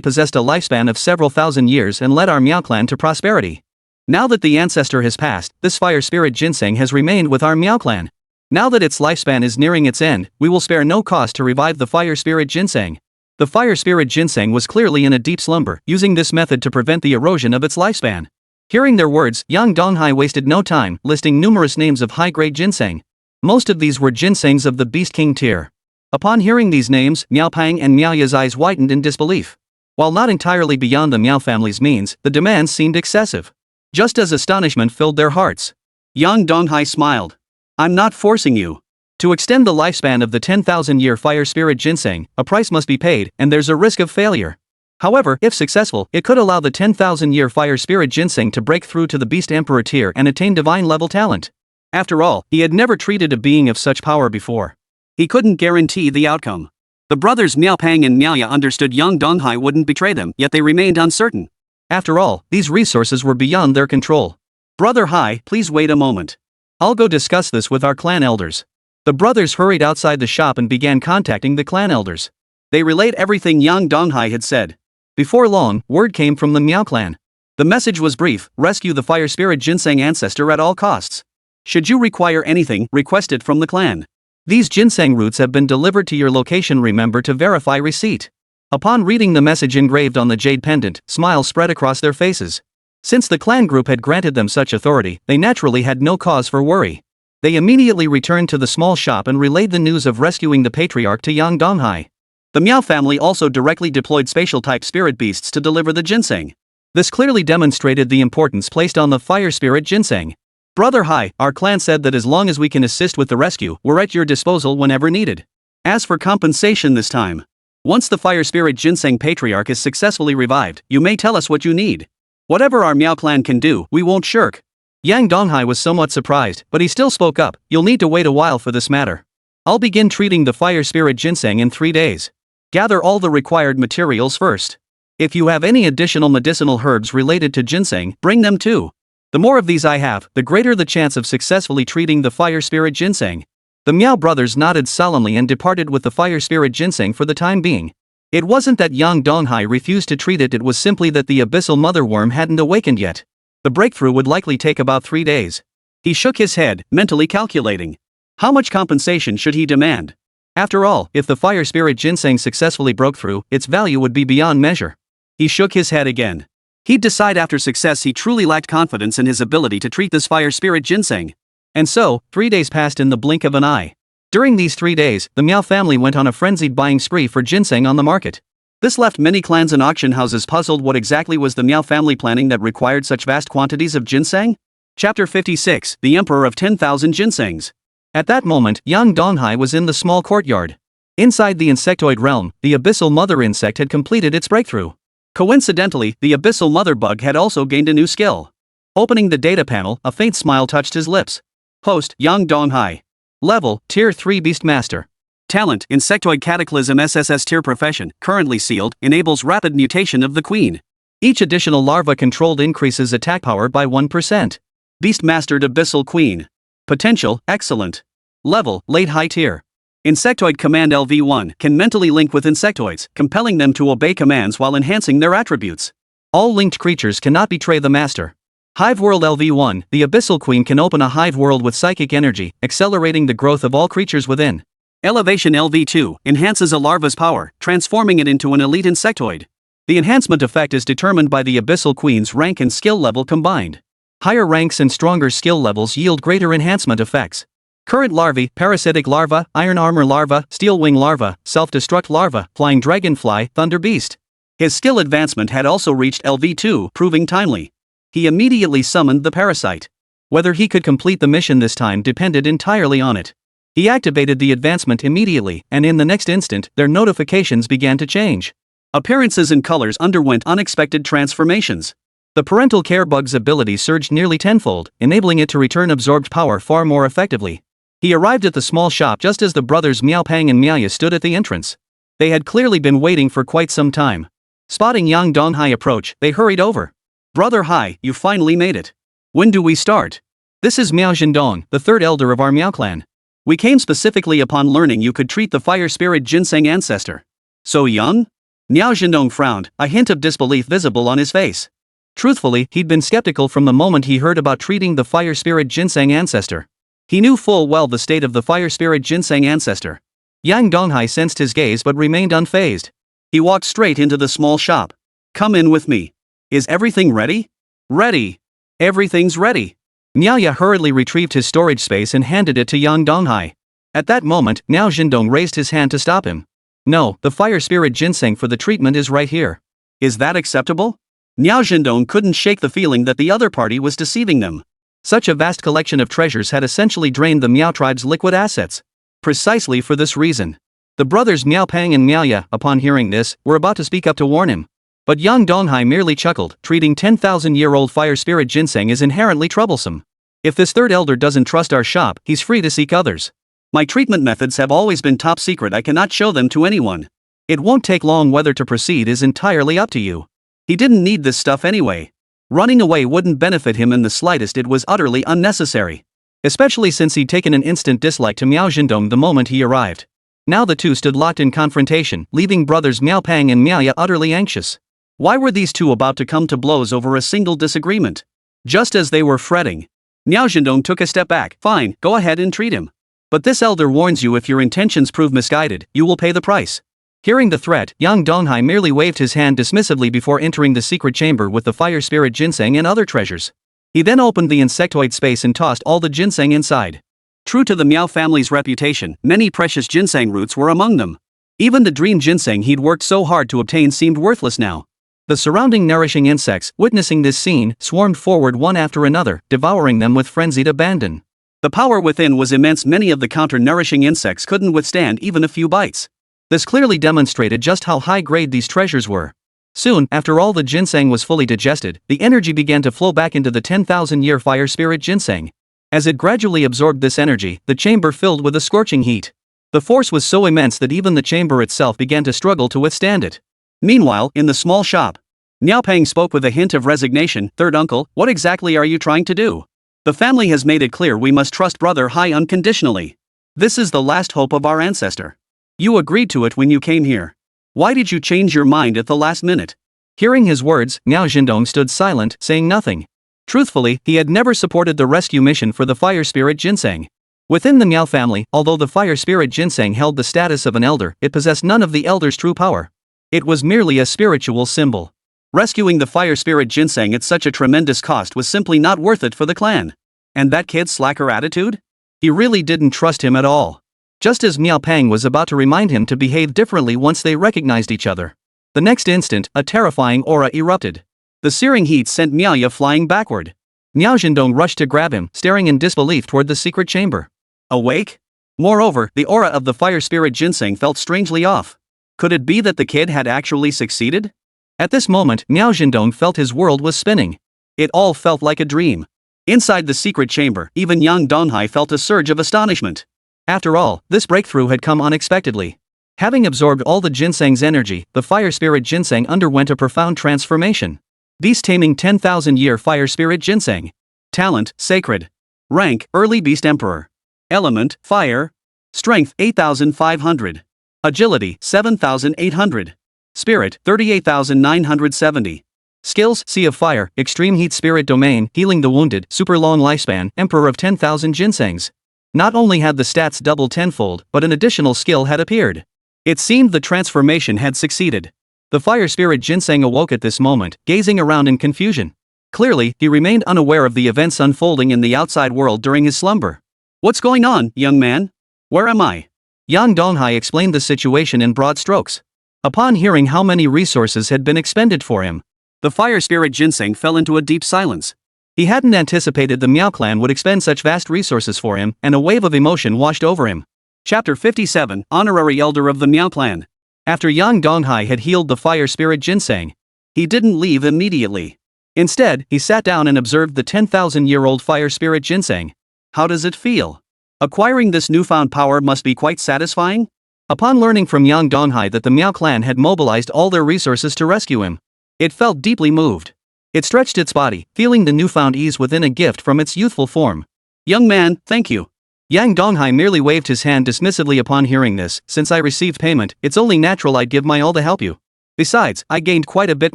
possessed a lifespan of several thousand years and led our Miao clan to prosperity. Now that the ancestor has passed, this fire spirit ginseng has remained with our Miao clan. Now that its lifespan is nearing its end, we will spare no cost to revive the fire spirit ginseng. The fire spirit ginseng was clearly in a deep slumber, using this method to prevent the erosion of its lifespan. Hearing their words, Yang Donghai wasted no time, listing numerous names of high-grade ginseng. Most of these were ginsengs of the Beast King tier. Upon hearing these names, Miao Peng and Miao Ya's eyes widened in disbelief. While not entirely beyond the Miao family's means, the demands seemed excessive. Just as astonishment filled their hearts. Yang Donghai smiled. I'm not forcing you. To extend the lifespan of the 10,000-year fire spirit ginseng, a price must be paid, and there's a risk of failure. However, if successful, it could allow the 10,000-year fire spirit ginseng to break through to the Beast Emperor tier and attain divine-level talent. After all, he had never treated a being of such power before. He couldn't guarantee the outcome. The brothers Miao Peng and Miao Ya understood Yang Donghai wouldn't betray them, yet they remained uncertain. After all, these resources were beyond their control. Brother Hai, please wait a moment. I'll go discuss this with our clan elders. The brothers hurried outside the shop and began contacting the clan elders. They relayed everything Yang Donghai had said. Before long, word came from the Miao clan. The message was brief: rescue the fire spirit ginseng ancestor at all costs. Should you require anything, request it from the clan. These ginseng roots have been delivered to your location. Remember to verify receipt. Upon reading the message engraved on the jade pendant, smiles spread across their faces. Since the clan group had granted them such authority, they naturally had no cause for worry. They immediately returned to the small shop and relayed the news of rescuing the patriarch to Yang Donghai. The Miao family also directly deployed spatial-type spirit beasts to deliver the ginseng. This clearly demonstrated the importance placed on the fire spirit ginseng. Brother Hai, our clan said that as long as we can assist with the rescue, we're at your disposal whenever needed. As for compensation this time, once the fire spirit ginseng patriarch is successfully revived, you may tell us what you need. Whatever our Miao clan can do, we won't shirk. Yang Donghai was somewhat surprised, but he still spoke up. You'll need to wait a while for this matter. I'll begin treating the fire spirit ginseng in 3 days. Gather all the required materials first. If you have any additional medicinal herbs related to ginseng, bring them too. The more of these I have, the greater the chance of successfully treating the fire spirit ginseng. The Miao brothers nodded solemnly and departed with the fire spirit ginseng for the time being. It wasn't that Yang Donghai refused to treat it, it was simply that the Abyssal Mother worm hadn't awakened yet. The breakthrough would likely take about 3 days. He shook his head, mentally calculating. How much compensation should he demand? After all, if the fire spirit ginseng successfully broke through, its value would be beyond measure. He shook his head again. He'd decide after success he truly lacked confidence in his ability to treat this fire spirit ginseng. And so, 3 days passed in the blink of an eye. During these 3 days, the Miao family went on a frenzied buying spree for ginseng on the market. This left many clans and auction houses puzzled. What exactly was the Miao family planning that required such vast quantities of ginseng? Chapter 56, The Emperor of 10,000 Ginsengs. At that moment, Yang Donghai was in the small courtyard. Inside the insectoid realm, the Abyssal Mother Insect had completed its breakthrough. Coincidentally, the Abyssal Mother Bug had also gained a new skill. Opening the data panel, a faint smile touched his lips. Host, Yang Donghai. Level, Tier 3 Beastmaster. Talent, Insectoid Cataclysm SSS-tier profession, currently sealed, enables rapid mutation of the queen. Each additional larva controlled increases attack power by 1%. Beastmastered Abyssal Queen. Potential, excellent. Level, late high tier. Insectoid Command LV1 can mentally link with insectoids, compelling them to obey commands while enhancing their attributes. All linked creatures cannot betray the master. Hive World LV1, the Abyssal Queen can open a hive world with psychic energy, accelerating the growth of all creatures within. Elevation LV2 enhances a larva's power, transforming it into an elite insectoid. The enhancement effect is determined by the Abyssal Queen's rank and skill level combined. Higher ranks and stronger skill levels yield greater enhancement effects. Current larvae, parasitic larva, iron armor larva, steel wing larva, self-destruct larva, flying dragonfly, thunder beast. His skill advancement had also reached LV2, proving timely. He immediately summoned the parasite. Whether he could complete the mission this time depended entirely on it. He activated the advancement immediately, and in the next instant, their notifications began to change. Appearances and colors underwent unexpected transformations. The parental care bug's ability surged nearly tenfold, enabling it to return absorbed power far more effectively. He arrived at the small shop just as the brothers Miaopang and Miaya stood at the entrance. They had clearly been waiting for quite some time. Spotting Yang Donghai approach, they hurried over. "Brother Hai, you finally made it. When do we start?" "This is Miao Zhendong, the third elder of our Miao clan. We came specifically upon learning you could treat the fire spirit ginseng ancestor." "So young?" Miao Zhendong frowned, a hint of disbelief visible on his face. Truthfully, he'd been skeptical from the moment he heard about treating the fire spirit ginseng ancestor. He knew full well the state of the fire spirit ginseng ancestor. Yang Donghai sensed his gaze but remained unfazed. He walked straight into the small shop. "Come in with me. Is everything ready?" "Ready. Everything's ready." Miaya hurriedly retrieved his storage space and handed it to Yang Donghai. At that moment, Miao Zhendong raised his hand to stop him. "No, the fire spirit ginseng for the treatment is right here." "Is that acceptable?" Miao Zhendong couldn't shake the feeling that the other party was deceiving them. Such a vast collection of treasures had essentially drained the Miao tribe's liquid assets. Precisely for this reason. The brothers Miaopang and Miaya, upon hearing this, were about to speak up to warn him. But Yang Donghai merely chuckled. Treating 10,000-year-old fire spirit ginseng is inherently troublesome. If this third elder doesn't trust our shop, he's free to seek others. My treatment methods have always been top secret. I cannot show them to anyone. It won't take long. Whether to proceed is entirely up to you. He didn't need this stuff anyway. Running away wouldn't benefit him in the slightest. It was utterly unnecessary. Especially since he'd taken an instant dislike to Miao Zhendong the moment he arrived. Now the two stood locked in confrontation, leaving brothers Miaopang and Miaya utterly anxious. Why were these two about to come to blows over a single disagreement? Just as they were fretting, Miao Zhendong took a step back. "Fine, go ahead and treat him. But this elder warns you, if your intentions prove misguided, you will pay the price." Hearing the threat, Yang Donghai merely waved his hand dismissively before entering the secret chamber with the fire spirit ginseng and other treasures. He then opened the insectoid space and tossed all the ginseng inside. True to the Miao family's reputation, many precious ginseng roots were among them. Even the dream ginseng he'd worked so hard to obtain seemed worthless now. The surrounding nourishing insects, witnessing this scene, swarmed forward one after another, devouring them with frenzied abandon. The power within was immense. Many of the counter-nourishing insects couldn't withstand even a few bites. This clearly demonstrated just how high-grade these treasures were. Soon, after all the ginseng was fully digested, the energy began to flow back into the 10,000-year fire spirit ginseng. As it gradually absorbed this energy, the chamber filled with a scorching heat. The force was so immense that even the chamber itself began to struggle to withstand it. Meanwhile, in the small shop, Miaopang spoke with a hint of resignation. "Third uncle, what exactly are you trying to do? The family has made it clear we must trust Brother Hai unconditionally. This is the last hope of our ancestor. You agreed to it when you came here. Why did you change your mind at the last minute?" Hearing his words, Miao Zhendong stood silent, saying nothing. Truthfully, he had never supported the rescue mission for the fire spirit ginseng. Within the Miao family, although the fire spirit ginseng held the status of an elder, it possessed none of the elder's true power. It was merely a spiritual symbol. Rescuing the fire spirit ginseng at such a tremendous cost was simply not worth it for the clan. And that kid's slacker attitude? He really didn't trust him at all. Just as Miaopang was about to remind him to behave differently once they recognized each other. The next instant, a terrifying aura erupted. The searing heat sent Miaya flying backward. Miao Zhendong rushed to grab him, staring in disbelief toward the secret chamber. Awake? Moreover, the aura of the fire spirit ginseng felt strangely off. Could it be that the kid had actually succeeded? At this moment, Miao Zhendong felt his world was spinning. It all felt like a dream. Inside the secret chamber, even Yang Donghai felt a surge of astonishment. After all, this breakthrough had come unexpectedly. Having absorbed all the ginseng's energy, the fire spirit ginseng underwent a profound transformation. Beast taming 10,000-year fire spirit ginseng. Talent, sacred. Rank, early beast emperor. Element, fire. Strength, 8,500. Agility, 7,800. Spirit, 38,970. Skills, Sea of Fire, Extreme Heat Spirit Domain, Healing the Wounded, Super Long Lifespan, Emperor of 10,000 Ginsengs. Not only had the stats doubled tenfold, but an additional skill had appeared. It seemed the transformation had succeeded. The fire spirit Ginseng awoke at this moment, gazing around in confusion. Clearly, he remained unaware of the events unfolding in the outside world during his slumber. What's going on, young man? Where am I? Yang Donghai explained the situation in broad strokes. Upon hearing how many resources had been expended for him, The fire spirit Ginseng fell into a deep silence. he hadn't anticipated the Miao clan would expend such vast resources for him, and a wave of emotion washed over him. Chapter 57, Honorary Elder of the Miao Clan. After Yang Donghai had healed the fire spirit Ginseng, He didn't leave immediately. instead, he sat down and observed the 10,000-year-old fire spirit Ginseng. How does it feel? Acquiring this newfound power must be quite satisfying? Upon learning from Yang Donghai that the Miao clan had mobilized all their resources to rescue him, it felt deeply moved. It stretched its body, feeling the newfound ease within a gift from its youthful form. Young man, thank you. Yang Donghai merely waved his hand dismissively upon hearing this. Since I received payment, it's only natural I'd give my all to help you. Besides, I gained quite a bit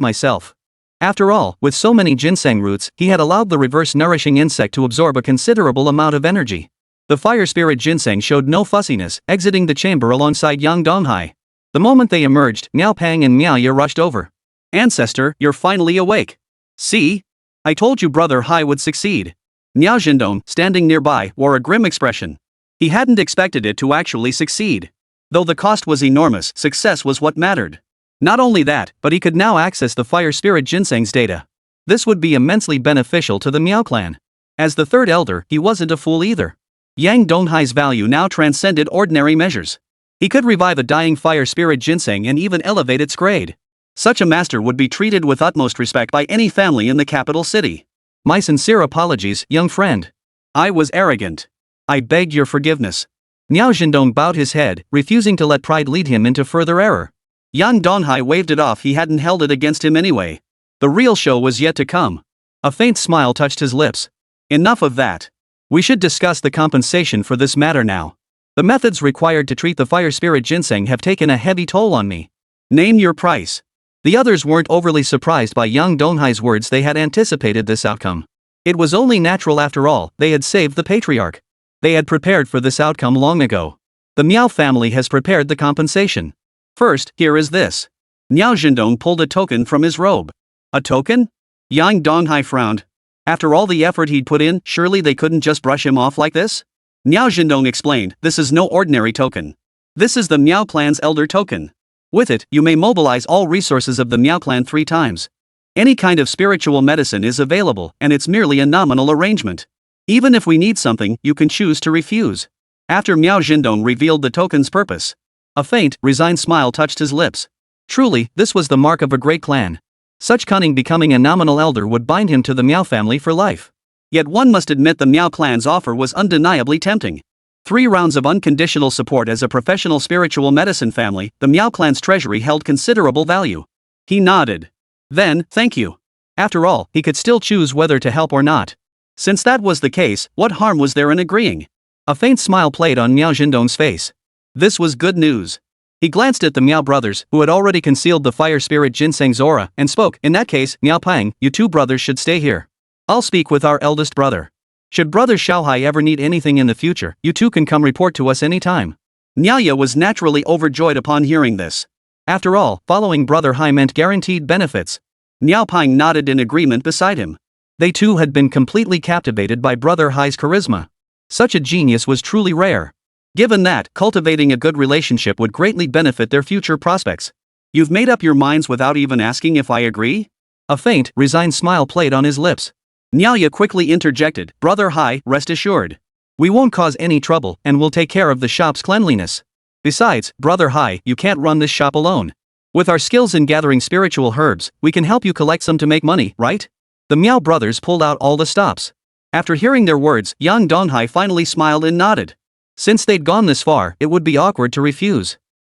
myself. After all, with so many ginseng roots, he had allowed the reverse nourishing insect to absorb a considerable amount of energy. The fire spirit Ginseng showed no fussiness, exiting the chamber alongside Yang Donghai. The moment they emerged, Miao Pang and Miao Ye rushed over. Ancestor, you're finally awake. See? I told you Brother Hai would succeed. Miao Zhendong, standing nearby, wore a grim expression. He hadn't expected it to actually succeed. Though the cost was enormous, success was what mattered. Not only that, but he could now access the fire spirit Ginseng's data. This would be immensely beneficial to the Miao clan. As the third elder, he wasn't a fool either. Yang Donghai's value now transcended ordinary measures. He could revive a dying fire spirit Ginseng and even elevate its grade. Such a master would be treated with utmost respect by any family in the capital city. My sincere apologies, young friend. I was arrogant. I begged your forgiveness. Miao Zhendong bowed his head, refusing to let pride lead him into further error. Yang Donghai waved it off. He hadn't held it against him anyway. The real show was yet to come. A faint smile touched his lips. Enough of that. We should discuss the compensation for this matter now. The methods required to treat the fire spirit Ginseng have taken a heavy toll on me. Name your price. The others weren't overly surprised by Yang Donghai's words. They had anticipated this outcome. It was only natural after all. They had saved the patriarch. They had prepared for this outcome long ago. The Miao family has prepared the compensation. First, here is this. Miao Zhendong pulled a token from his robe. A token? Yang Donghai frowned. After all the effort he'd put in, surely they couldn't just brush him off like this? Miao Zhendong explained, this is no ordinary token. This is the Miao clan's elder token. With it, you may mobilize all resources of the Miao clan 3 times. Any kind of spiritual medicine is available, and it's merely a nominal arrangement. Even if we need something, you can choose to refuse. After Miao Zhendong revealed the token's purpose, a faint, resigned smile touched his lips. Truly, this was the mark of a great clan. Such cunning becoming a nominal elder would bind him to the Miao family for life. Yet one must admit the Miao clan's offer was undeniably tempting. 3 rounds of unconditional support as a professional spiritual medicine family, the Miao clan's treasury held considerable value. He nodded. Then, thank you. After all, he could still choose whether to help or not. Since that was the case, what harm was there in agreeing? A faint smile played on Miao Zhendong's face. This was good news. He glanced at the Miao brothers, who had already concealed the fire spirit Ginseng's aura, and spoke. In that case, Miao Pang, you 2 brothers should stay here. I'll speak with our eldest brother. Should brother Xiaohai ever need anything in the future, you 2 can come report to us anytime. Miao Ye was naturally overjoyed upon hearing this. After all, following brother Hai meant guaranteed benefits. Miao Pang nodded in agreement beside him. They too had been completely captivated by brother Hai's charisma. Such a genius was truly rare. Given that, cultivating a good relationship would greatly benefit their future prospects. You've made up your minds without even asking if I agree? A faint, resigned smile played on his lips. Miao Ye quickly interjected, Brother Hai, rest assured. We won't cause any trouble, and we'll take care of the shop's cleanliness. Besides, Brother Hai, you can't run this shop alone. With our skills in gathering spiritual herbs, we can help you collect some to make money, right? The Miao brothers pulled out all the stops. After hearing their words, Yang Donghai finally smiled and nodded. Since they'd gone this far, it would be awkward to refuse.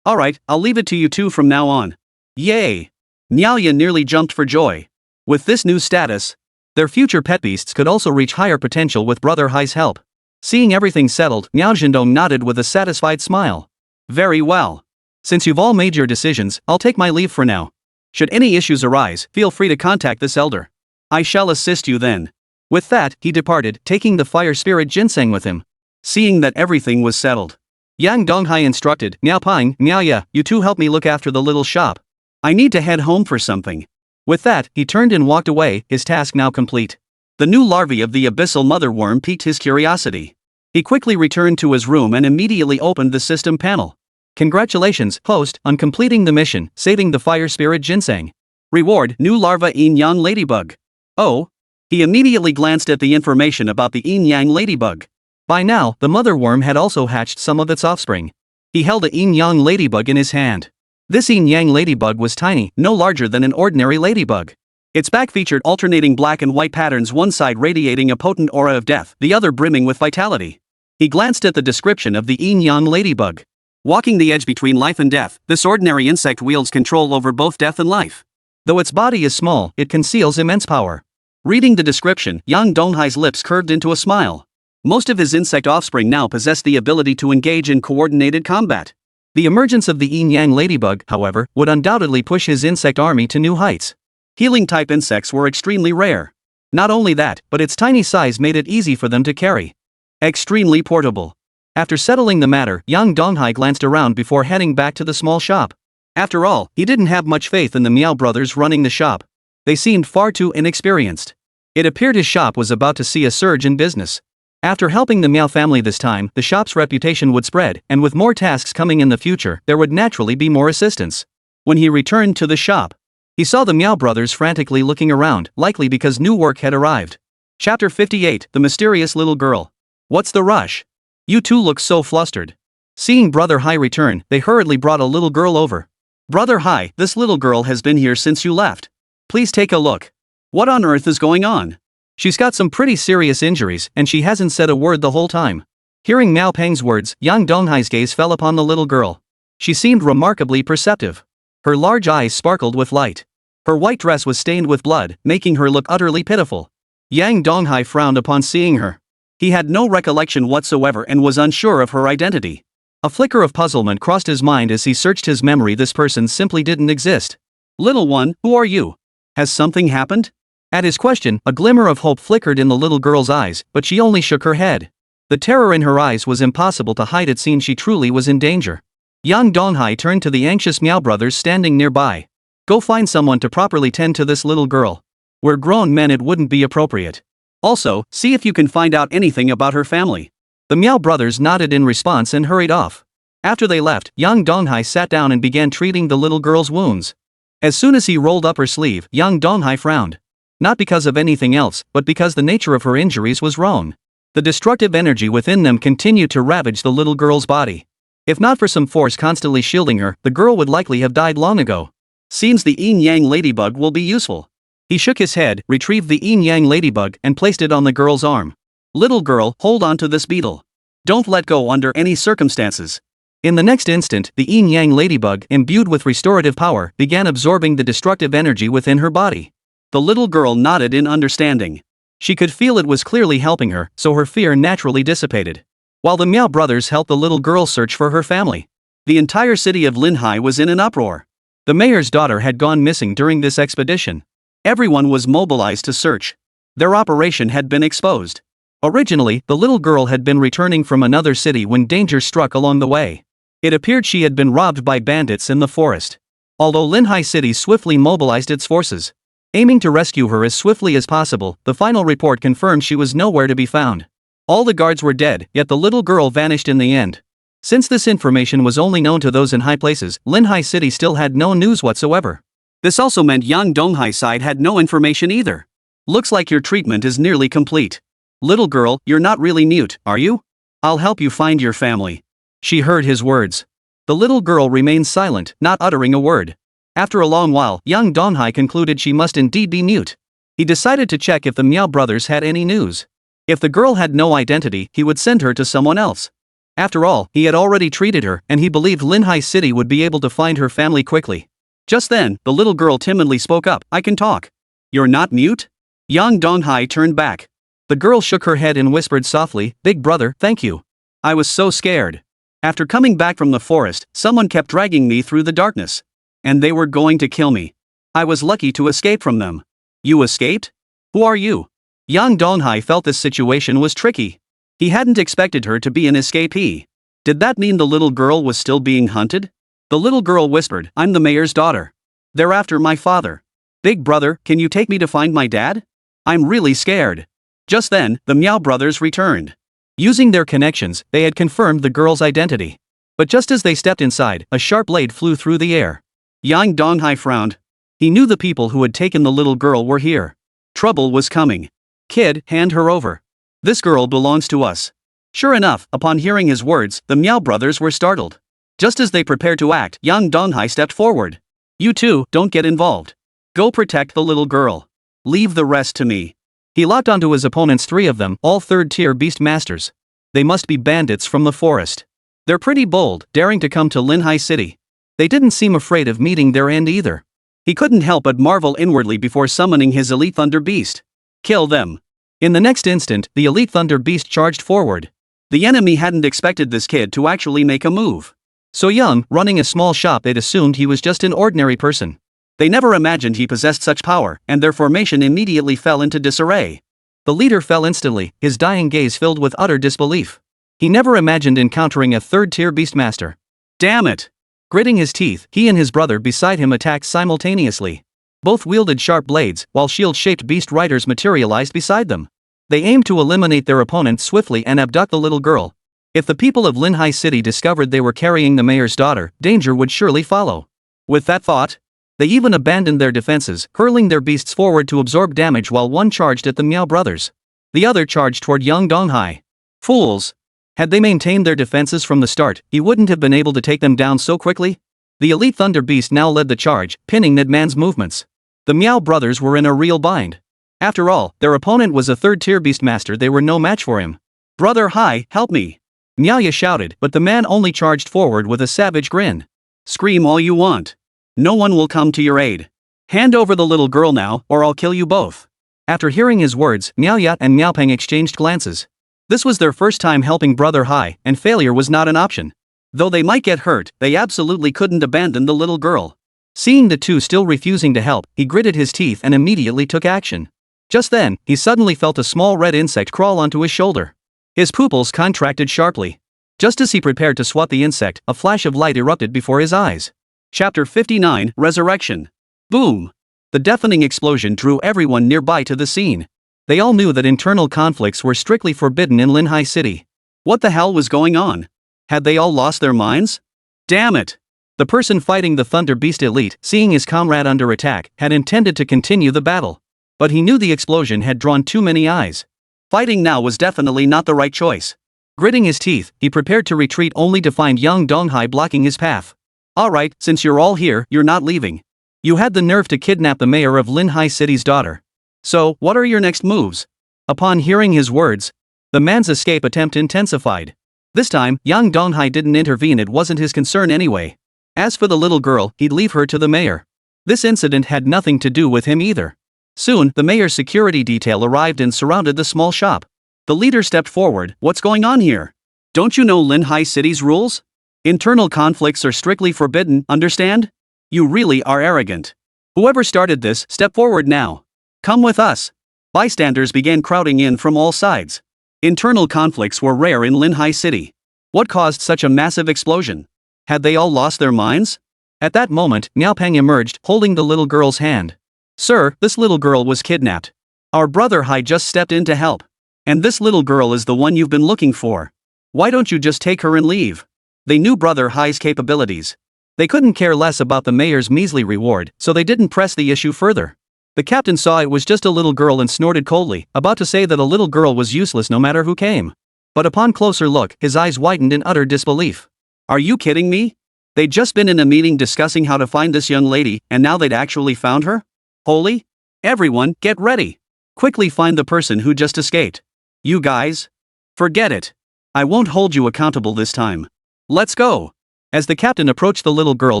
Alright, I'll leave it to you 2 from now on. Yay! Miao Ye nearly jumped for joy. With this new status, their future pet beasts could also reach higher potential with Brother Hai's help. Seeing everything settled, Miao Zhendong nodded with a satisfied smile. Very well. Since you've all made your decisions, I'll take my leave for now. Should any issues arise, feel free to contact this elder. I shall assist you then. With that, he departed, taking the fire spirit Ginseng with him. Seeing that everything was settled, Yang Donghai instructed, Miao Pang, Miao Ye, you 2 help me look after the little shop. I need to head home for something. With that, he turned and walked away, his task now complete. The new larvae of the Abyssal Mother worm piqued his curiosity. He quickly returned to his room and immediately opened the system panel. Congratulations, host, on completing the mission, saving the fire spirit ginseng. Reward, new larva yin-yang ladybug. Oh? He immediately glanced at the information about the yin-yang ladybug. By now, the mother worm had also hatched some of its offspring. He held a yin-yang ladybug in his hand. This yin-yang ladybug was tiny, no larger than an ordinary ladybug. Its back featured alternating black and white patterns, one side radiating a potent aura of death, the other brimming with vitality. He glanced at the description of the yin-yang ladybug. Walking the edge between life and death, this ordinary insect wields control over both death and life. Though its body is small, it conceals immense power. Reading the description, Yang Donghai's lips curved into a smile. Most of his insect offspring now possess the ability to engage in coordinated combat. The emergence of the yin-yang ladybug, however, would undoubtedly push his insect army to new heights. Healing-type insects were extremely rare. Not only that, but its tiny size made it easy for them to carry. Extremely portable. After settling the matter, Yang Donghai glanced around before heading back to the small shop. After all, he didn't have much faith in the Meow brothers running the shop. They seemed far too inexperienced. It appeared his shop was about to see a surge in business. After helping the Meow family this time, the shop's reputation would spread, and with more tasks coming in the future, there would naturally be more assistance. When he returned to the shop, he saw the Meow brothers frantically looking around, likely because new work had arrived. Chapter 58, The Mysterious Little Girl. What's the rush? You two look so flustered. Seeing Brother Hai return, they hurriedly brought a little girl over. Brother Hai, this little girl has been here since you left. Please take a look. What on earth is going on? She's got some pretty serious injuries, and she hasn't said a word the whole time. Hearing Miao Peng's words, Yang Donghai's gaze fell upon the little girl. She seemed remarkably perceptive. Her large eyes sparkled with light. Her white dress was stained with blood, making her look utterly pitiful. Yang Donghai frowned upon seeing her. He had no recollection whatsoever and was unsure of her identity. A flicker of puzzlement crossed his mind as he searched his memory. This person simply didn't exist. Little one, who are you? Has something happened? At his question, a glimmer of hope flickered in the little girl's eyes, but she only shook her head. The terror in her eyes was impossible to hide. It seemed she truly was in danger. Yang Donghai turned to the anxious Meow brothers standing nearby. Go find someone to properly tend to this little girl. We're grown men, it wouldn't be appropriate. Also, see if you can find out anything about her family. The Meow brothers nodded in response and hurried off. After they left, Yang Donghai sat down and began treating the little girl's wounds. As soon as he rolled up her sleeve, Yang Donghai frowned. Not because of anything else, but because the nature of her injuries was wrong. The destructive energy within them continued to ravage the little girl's body. If not for some force constantly shielding her, the girl would likely have died long ago. Seems the yin-yang ladybug will be useful. He shook his head, retrieved the yin-yang ladybug, and placed it on the girl's arm. Little girl, hold on to this beetle. Don't let go under any circumstances. In the next instant, the yin-yang ladybug, imbued with restorative power, began absorbing the destructive energy within her body. The little girl nodded in understanding. She could feel it was clearly helping her, so her fear naturally dissipated. While the Meow brothers helped the little girl search for her family, the entire city of Linhai was in an uproar. The mayor's daughter had gone missing during this expedition. Everyone was mobilized to search. Their operation had been exposed. Originally, the little girl had been returning from another city when danger struck along the way. It appeared she had been robbed by bandits in the forest. Although Linhai City swiftly mobilized its forces, aiming to rescue her as swiftly as possible, the final report confirmed she was nowhere to be found. All the guards were dead, yet the little girl vanished in the end. Since this information was only known to those in high places, Linhai City still had no news whatsoever. This also meant Yang Donghai's side had no information either. Looks like your treatment is nearly complete. Little girl, you're not really mute, are you? I'll help you find your family. She heard his words. The little girl remained silent, not uttering a word. After a long while, Yang Donghai concluded she must indeed be mute. He decided to check if the Meow brothers had any news. If the girl had no identity, he would send her to someone else. After all, he had already treated her, and he believed Linhai City would be able to find her family quickly. Just then, the little girl timidly spoke up, I can talk. You're not mute? Yang Donghai turned back. The girl shook her head and whispered softly, Big brother, thank you. I was so scared. After coming back from the forest, someone kept dragging me through the darkness. And they were going to kill me. I was lucky to escape from them. You escaped? Who are you? Yang Donghai felt this situation was tricky. He hadn't expected her to be an escapee. Did that mean the little girl was still being hunted? The little girl whispered, I'm the mayor's daughter. They're after my father. Big brother, can you take me to find my dad? I'm really scared. Just then, the Meow brothers returned. Using their connections, they had confirmed the girl's identity. But just as they stepped inside, a sharp blade flew through the air. Yang Donghai frowned. He knew the people who had taken the little girl were here. Trouble was coming. Kid, hand her over. This girl belongs to us. Sure enough, upon hearing his words, the Meow brothers were startled. Just as they prepared to act, Yang Donghai stepped forward. You two, don't get involved. Go protect the little girl. Leave the rest to me. He locked onto his opponents, 3 of them, all 3rd-tier beast masters. They must be bandits from the forest. They're pretty bold, daring to come to Linhai City. They didn't seem afraid of meeting their end either. He couldn't help but marvel inwardly before summoning his Elite Thunder Beast. Kill them. In the next instant, the Elite Thunder Beast charged forward. The enemy hadn't expected this kid to actually make a move. So young, running a small shop, they'd assumed he was just an ordinary person. They never imagined he possessed such power, and their formation immediately fell into disarray. The leader fell instantly, his dying gaze filled with utter disbelief. He never imagined encountering a 3rd-tier beastmaster. Damn it! Gritting his teeth, he and his brother beside him attacked simultaneously. Both wielded sharp blades, while shield-shaped beast riders materialized beside them. They aimed to eliminate their opponent swiftly and abduct the little girl. If the people of Linhai City discovered they were carrying the mayor's daughter, danger would surely follow. With that thought, they even abandoned their defenses, hurling their beasts forward to absorb damage while one charged at the Meow brothers. The other charged toward Yang Donghai. Fools! Had they maintained their defenses from the start, he wouldn't have been able to take them down so quickly. The Elite Thunder Beast now led the charge, pinning Nedman's movements. The Meow brothers were in a real bind. After all, their opponent was a 3rd-tier beastmaster. They were no match for him. Brother Hai, help me! Meowya shouted, but the man only charged forward with a savage grin. Scream all you want. No one will come to your aid. Hand over the little girl now, or I'll kill you both. After hearing his words, Meowyat and Meowpeng exchanged glances. This was their first time helping Brother Hai, and failure was not an option. Though they might get hurt, they absolutely couldn't abandon the little girl. Seeing the two still refusing to help, he gritted his teeth and immediately took action. Just then, he suddenly felt a small red insect crawl onto his shoulder. His pupils contracted sharply. Just as he prepared to swat the insect, a flash of light erupted before his eyes. Chapter 59, Resurrection. Boom! The deafening explosion drew everyone nearby to the scene. They all knew that internal conflicts were strictly forbidden in Linhai City. What the hell was going on? Had they all lost their minds? Damn it! The person fighting the Thunder Beast Elite, seeing his comrade under attack, had intended to continue the battle. But he knew the explosion had drawn too many eyes. Fighting now was definitely not the right choice. Gritting his teeth, he prepared to retreat only to find Yang Donghai blocking his path. Alright, since you're all here, you're not leaving. You had the nerve to kidnap the mayor of Linhai City's daughter. So, what are your next moves? Upon hearing his words, the man's escape attempt intensified. This time, Yang Donghai didn't intervene. It wasn't his concern anyway. As for the little girl, he'd leave her to the mayor. This incident had nothing to do with him either. Soon, the mayor's security detail arrived and surrounded the small shop. The leader stepped forward. What's going on here? Don't you know Linhai City's rules? Internal conflicts are strictly forbidden, understand? You really are arrogant. Whoever started this, step forward now. Come with us. Bystanders began crowding in from all sides. Internal conflicts were rare in Linhai City. What caused such a massive explosion? Had they all lost their minds? At that moment, Meowpeng emerged, holding the little girl's hand. Sir, this little girl was kidnapped. Our brother Hai just stepped in to help. And this little girl is the one you've been looking for. Why don't you just take her and leave? They knew Brother Hai's capabilities. They couldn't care less about the mayor's measly reward, so they didn't press the issue further. The captain saw it was just a little girl and snorted coldly, about to say that a little girl was useless no matter who came. But upon closer look, his eyes widened in utter disbelief. Are you kidding me? They'd just been in a meeting discussing how to find this young lady, and now they'd actually found her? Holy? Everyone, get ready. Quickly find the person who just escaped. You guys? Forget it. I won't hold you accountable this time. Let's go. As the captain approached the little girl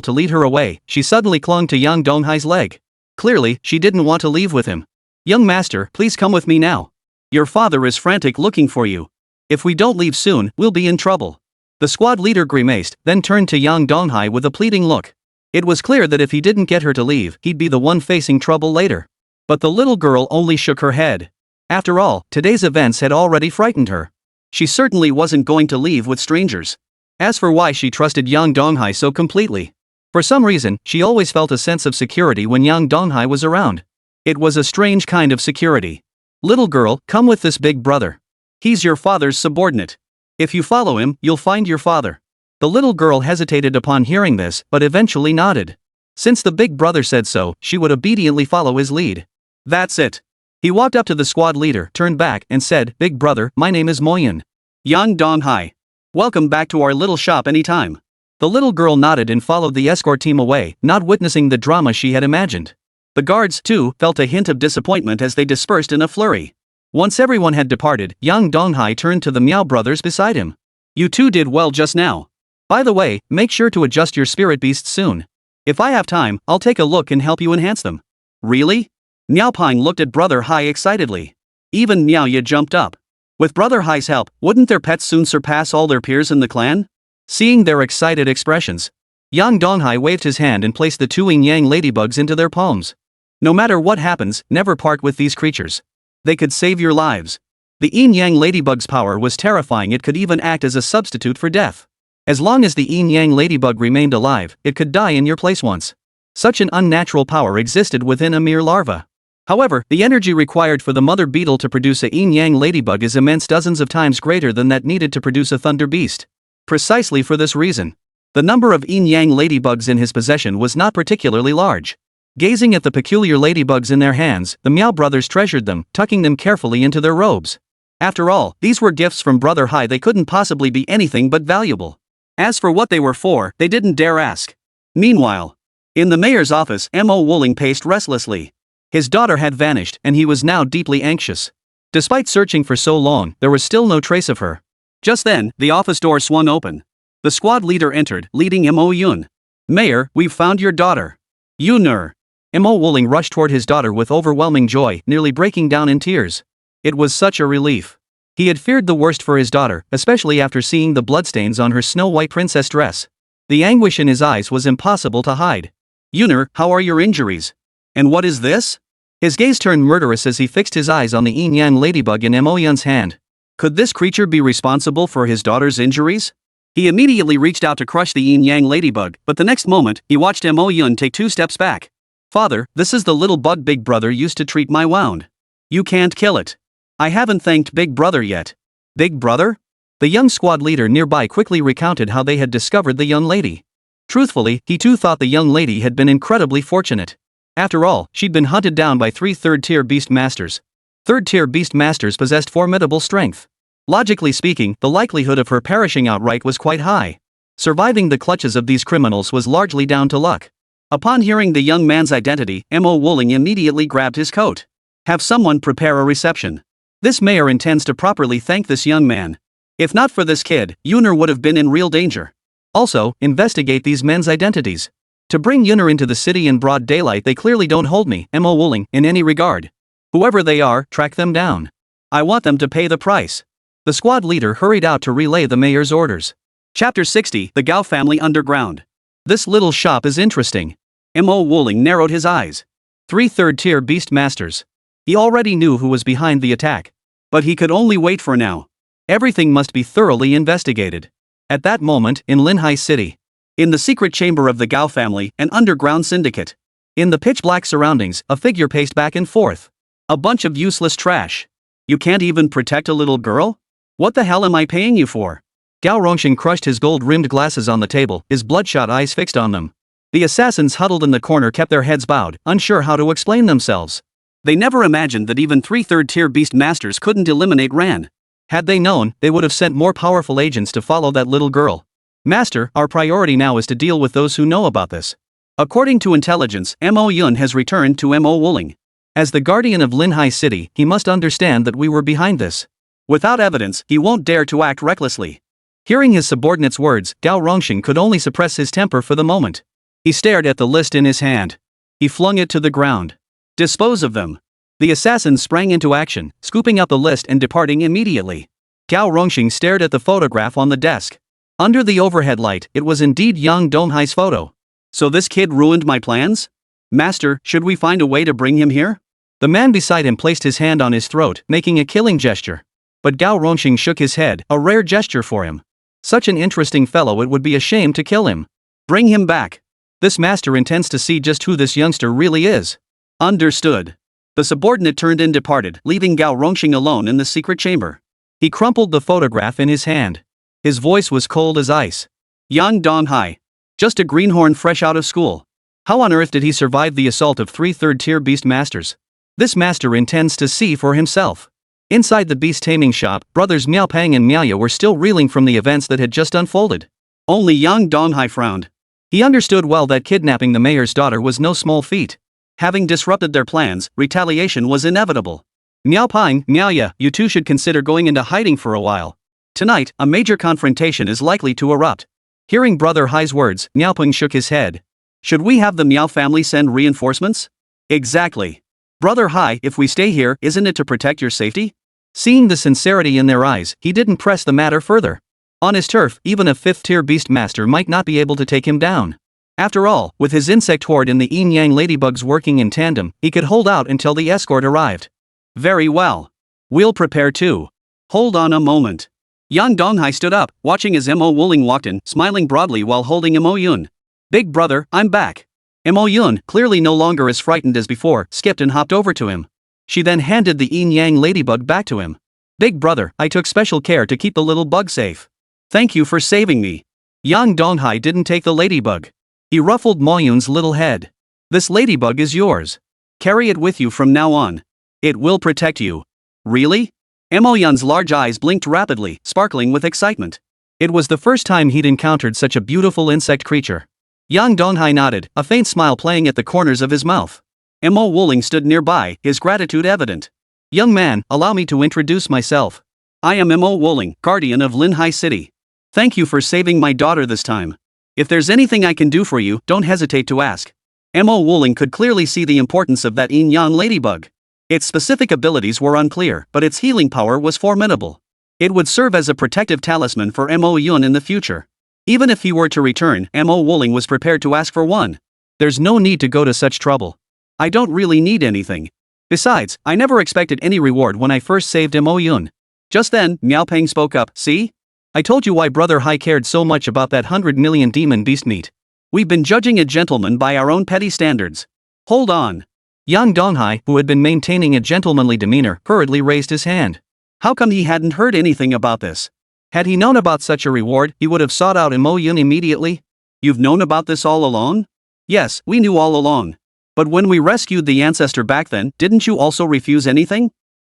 to lead her away, she suddenly clung to Yang Donghai's leg. Clearly, she didn't want to leave with him. Young master, please come with me now. Your father is frantic looking for you. If we don't leave soon, we'll be in trouble. The squad leader grimaced, then turned to Yang Donghai with a pleading look. It was clear that if he didn't get her to leave, he'd be the one facing trouble later. But the little girl only shook her head. After all, today's events had already frightened her. She certainly wasn't going to leave with strangers. As for why she trusted Yang Donghai so completely. For some reason, she always felt a sense of security when Yang Donghai was around. It was a strange kind of security. Little girl, come with this big brother. He's your father's subordinate. If you follow him, you'll find your father. The little girl hesitated upon hearing this, but eventually nodded. Since the big brother said so, she would obediently follow his lead. That's it. He walked up to the squad leader, turned back, and said, Big brother, my name is Moyen. Yang Donghai. Welcome back to our little shop anytime. The little girl nodded and followed the escort team away, not witnessing the drama she had imagined. The guards, too, felt a hint of disappointment as they dispersed in a flurry. Once everyone had departed, Yang Donghai turned to the Meow brothers beside him. You two did well just now. By the way, make sure to adjust your spirit beasts soon. If I have time, I'll take a look and help you enhance them. Really? Meow Pine looked at Brother Hai excitedly. Even Meow Ye jumped up. With Brother Hai's help, wouldn't their pets soon surpass all their peers in the clan? Seeing their excited expressions, Yang Donghai waved his hand and placed the two yin-yang ladybugs into their palms. No matter what happens, never part with these creatures. They could save your lives. The yin-yang ladybug's power was terrifying. It could even act as a substitute for death. As long as the yin-yang ladybug remained alive, it could die in your place once. Such an unnatural power existed within a mere larva. However, the energy required for the mother beetle to produce a yin-yang ladybug is immense, dozens of times greater than that needed to produce a thunder beast. Precisely for this reason, the number of yin-yang ladybugs in his possession was not particularly large. Gazing at the peculiar ladybugs in their hands, the Meow brothers treasured them, tucking them carefully into their robes. After all, these were gifts from Brother Hai. They couldn't possibly be anything but valuable. As for what they were for, they didn't dare ask. Meanwhile, in the mayor's office, Mo Wuling paced restlessly. His daughter had vanished, and he was now deeply anxious. Despite searching for so long, there was still no trace of her. Just then, the office door swung open. The squad leader entered, leading Mo Yun. Mayor, we've found your daughter. Yunur. Mo Wuling rushed toward his daughter with overwhelming joy, nearly breaking down in tears. It was such a relief. He had feared the worst for his daughter, especially after seeing the bloodstains on her snow-white princess dress. The anguish in his eyes was impossible to hide. Yunur, how are your injuries? And what is this? His gaze turned murderous as he fixed his eyes on the yin-yang ladybug in Mo Yun's hand. Could this creature be responsible for his daughter's injuries? He immediately reached out to crush the yin-yang ladybug, but the next moment, he watched Mo Yun take 2 steps back. Father, this is the little bug Big Brother used to treat my wound. You can't kill it. I haven't thanked Big Brother yet. Big Brother? The young squad leader nearby quickly recounted how they had discovered the young lady. Truthfully, he too thought the young lady had been incredibly fortunate. After all, she'd been hunted down by 3 third-tier beast masters. Third-tier beast masters possessed formidable strength. Logically speaking, the likelihood of her perishing outright was quite high. Surviving the clutches of these criminals was largely down to luck. Upon hearing the young man's identity, Mo Wuling immediately grabbed his coat. Have someone prepare a reception. This mayor intends to properly thank this young man. If not for this kid, Yunur would have been in real danger. Also, investigate these men's identities. To bring Yunur into the city in broad daylight, they clearly don't hold me, Mo Wuling, in any regard. Whoever they are, track them down. I want them to pay the price. The squad leader hurried out to relay the mayor's orders. Chapter 60, The Gao Family Underground. This little shop is interesting. Mo Wuling narrowed his eyes. 3 third-tier beast masters. He already knew who was behind the attack. But he could only wait for now. Everything must be thoroughly investigated. At that moment, in Linhai City. In the secret chamber of the Gao family, an underground syndicate. In the pitch-black surroundings, a figure paced back and forth. A bunch of useless trash. You can't even protect a little girl? What the hell am I paying you for? Gao Rongxing crushed his gold-rimmed glasses on the table, his bloodshot eyes fixed on them. The assassins huddled in the corner kept their heads bowed, unsure how to explain themselves. They never imagined that even 3 third-tier beast masters couldn't eliminate Ran. Had they known, they would have sent more powerful agents to follow that little girl. Master, our priority now is to deal with those who know about this. According to intelligence, Mo Yun has returned to Mo Wuling. As the guardian of Linhai City, he must understand that we were behind this. Without evidence, he won't dare to act recklessly. Hearing his subordinate's words, Gao Rongxing could only suppress his temper for the moment. He stared at the list in his hand. He flung it to the ground. Dispose of them. The assassins sprang into action, scooping up the list and departing immediately. Gao Rongxing stared at the photograph on the desk. Under the overhead light, it was indeed Yang Donghai's photo. So this kid ruined my plans? Master, should we find a way to bring him here? The man beside him placed his hand on his throat, making a killing gesture. But Gao Rongxing shook his head, a rare gesture for him. Such an interesting fellow, it would be a shame to kill him. Bring him back. This master intends to see just who this youngster really is. Understood. The subordinate turned and departed, leaving Gao Rongxing alone in the secret chamber. He crumpled the photograph in his hand. His voice was cold as ice. Yang Donghai. Just a greenhorn fresh out of school. How on earth did he survive the assault of 3 third-tier beast masters? This master intends to see for himself. Inside the beast taming shop, brothers Miao Pang and Miaoya were still reeling from the events that had just unfolded. Only Yang Donghai frowned. He understood well that kidnapping the mayor's daughter was no small feat. Having disrupted their plans, retaliation was inevitable. Miao Pang, Miaoya, you two should consider going into hiding for a while. Tonight, a major confrontation is likely to erupt. Hearing Brother Hai's words, Miao Pang shook his head. Should we have the Miao family send reinforcements? Exactly. Brother Hai, if we stay here, isn't it to protect your safety? Seeing the sincerity in their eyes, he didn't press the matter further. On his turf, even a 5th-tier beast master might not be able to take him down. After all, with his insect horde and the yin-yang ladybugs working in tandem, he could hold out until the escort arrived. Very well. We'll prepare too. Hold on a moment. Yang Donghai stood up, watching as Mo Wuling walked in, smiling broadly while holding Mo Yun. Big brother, I'm back. Mo Yun, clearly no longer as frightened as before, skipped and hopped over to him. She then handed the yin-yang ladybug back to him. Big brother, I took special care to keep the little bug safe. Thank you for saving me. Yang Donghai didn't take the ladybug. He ruffled Mo Yun's little head. This ladybug is yours. Carry it with you from now on. It will protect you. Really? Mo Yun's large eyes blinked rapidly, sparkling with excitement. It was the first time he'd encountered such a beautiful insect creature. Yang Donghai nodded, a faint smile playing at the corners of his mouth. Mo Wuling stood nearby, his gratitude evident. Young man, allow me to introduce myself. I am Mo Wuling, guardian of Linhai City. Thank you for saving my daughter this time. If there's anything I can do for you, don't hesitate to ask. Mo Wuling could clearly see the importance of that yin-yang ladybug. Its specific abilities were unclear, but its healing power was formidable. It would serve as a protective talisman for Mo Yun in the future. Even if he were to return, Mo Wuling was prepared to ask for one. There's no need to go to such trouble. I don't really need anything. Besides, I never expected any reward when I first saved Mo Yun. Just then, Miao Peng spoke up. See? I told you why Brother Hai cared so much about that 100 million demon beast meat. We've been judging a gentleman by our own petty standards. Hold on. Yang Donghai, who had been maintaining a gentlemanly demeanor, hurriedly raised his hand. How come he hadn't heard anything about this? Had he known about such a reward, he would have sought out Mo Yun immediately. You've known about this all along? Yes, we knew all along. But when we rescued the ancestor back then, didn't you also refuse anything?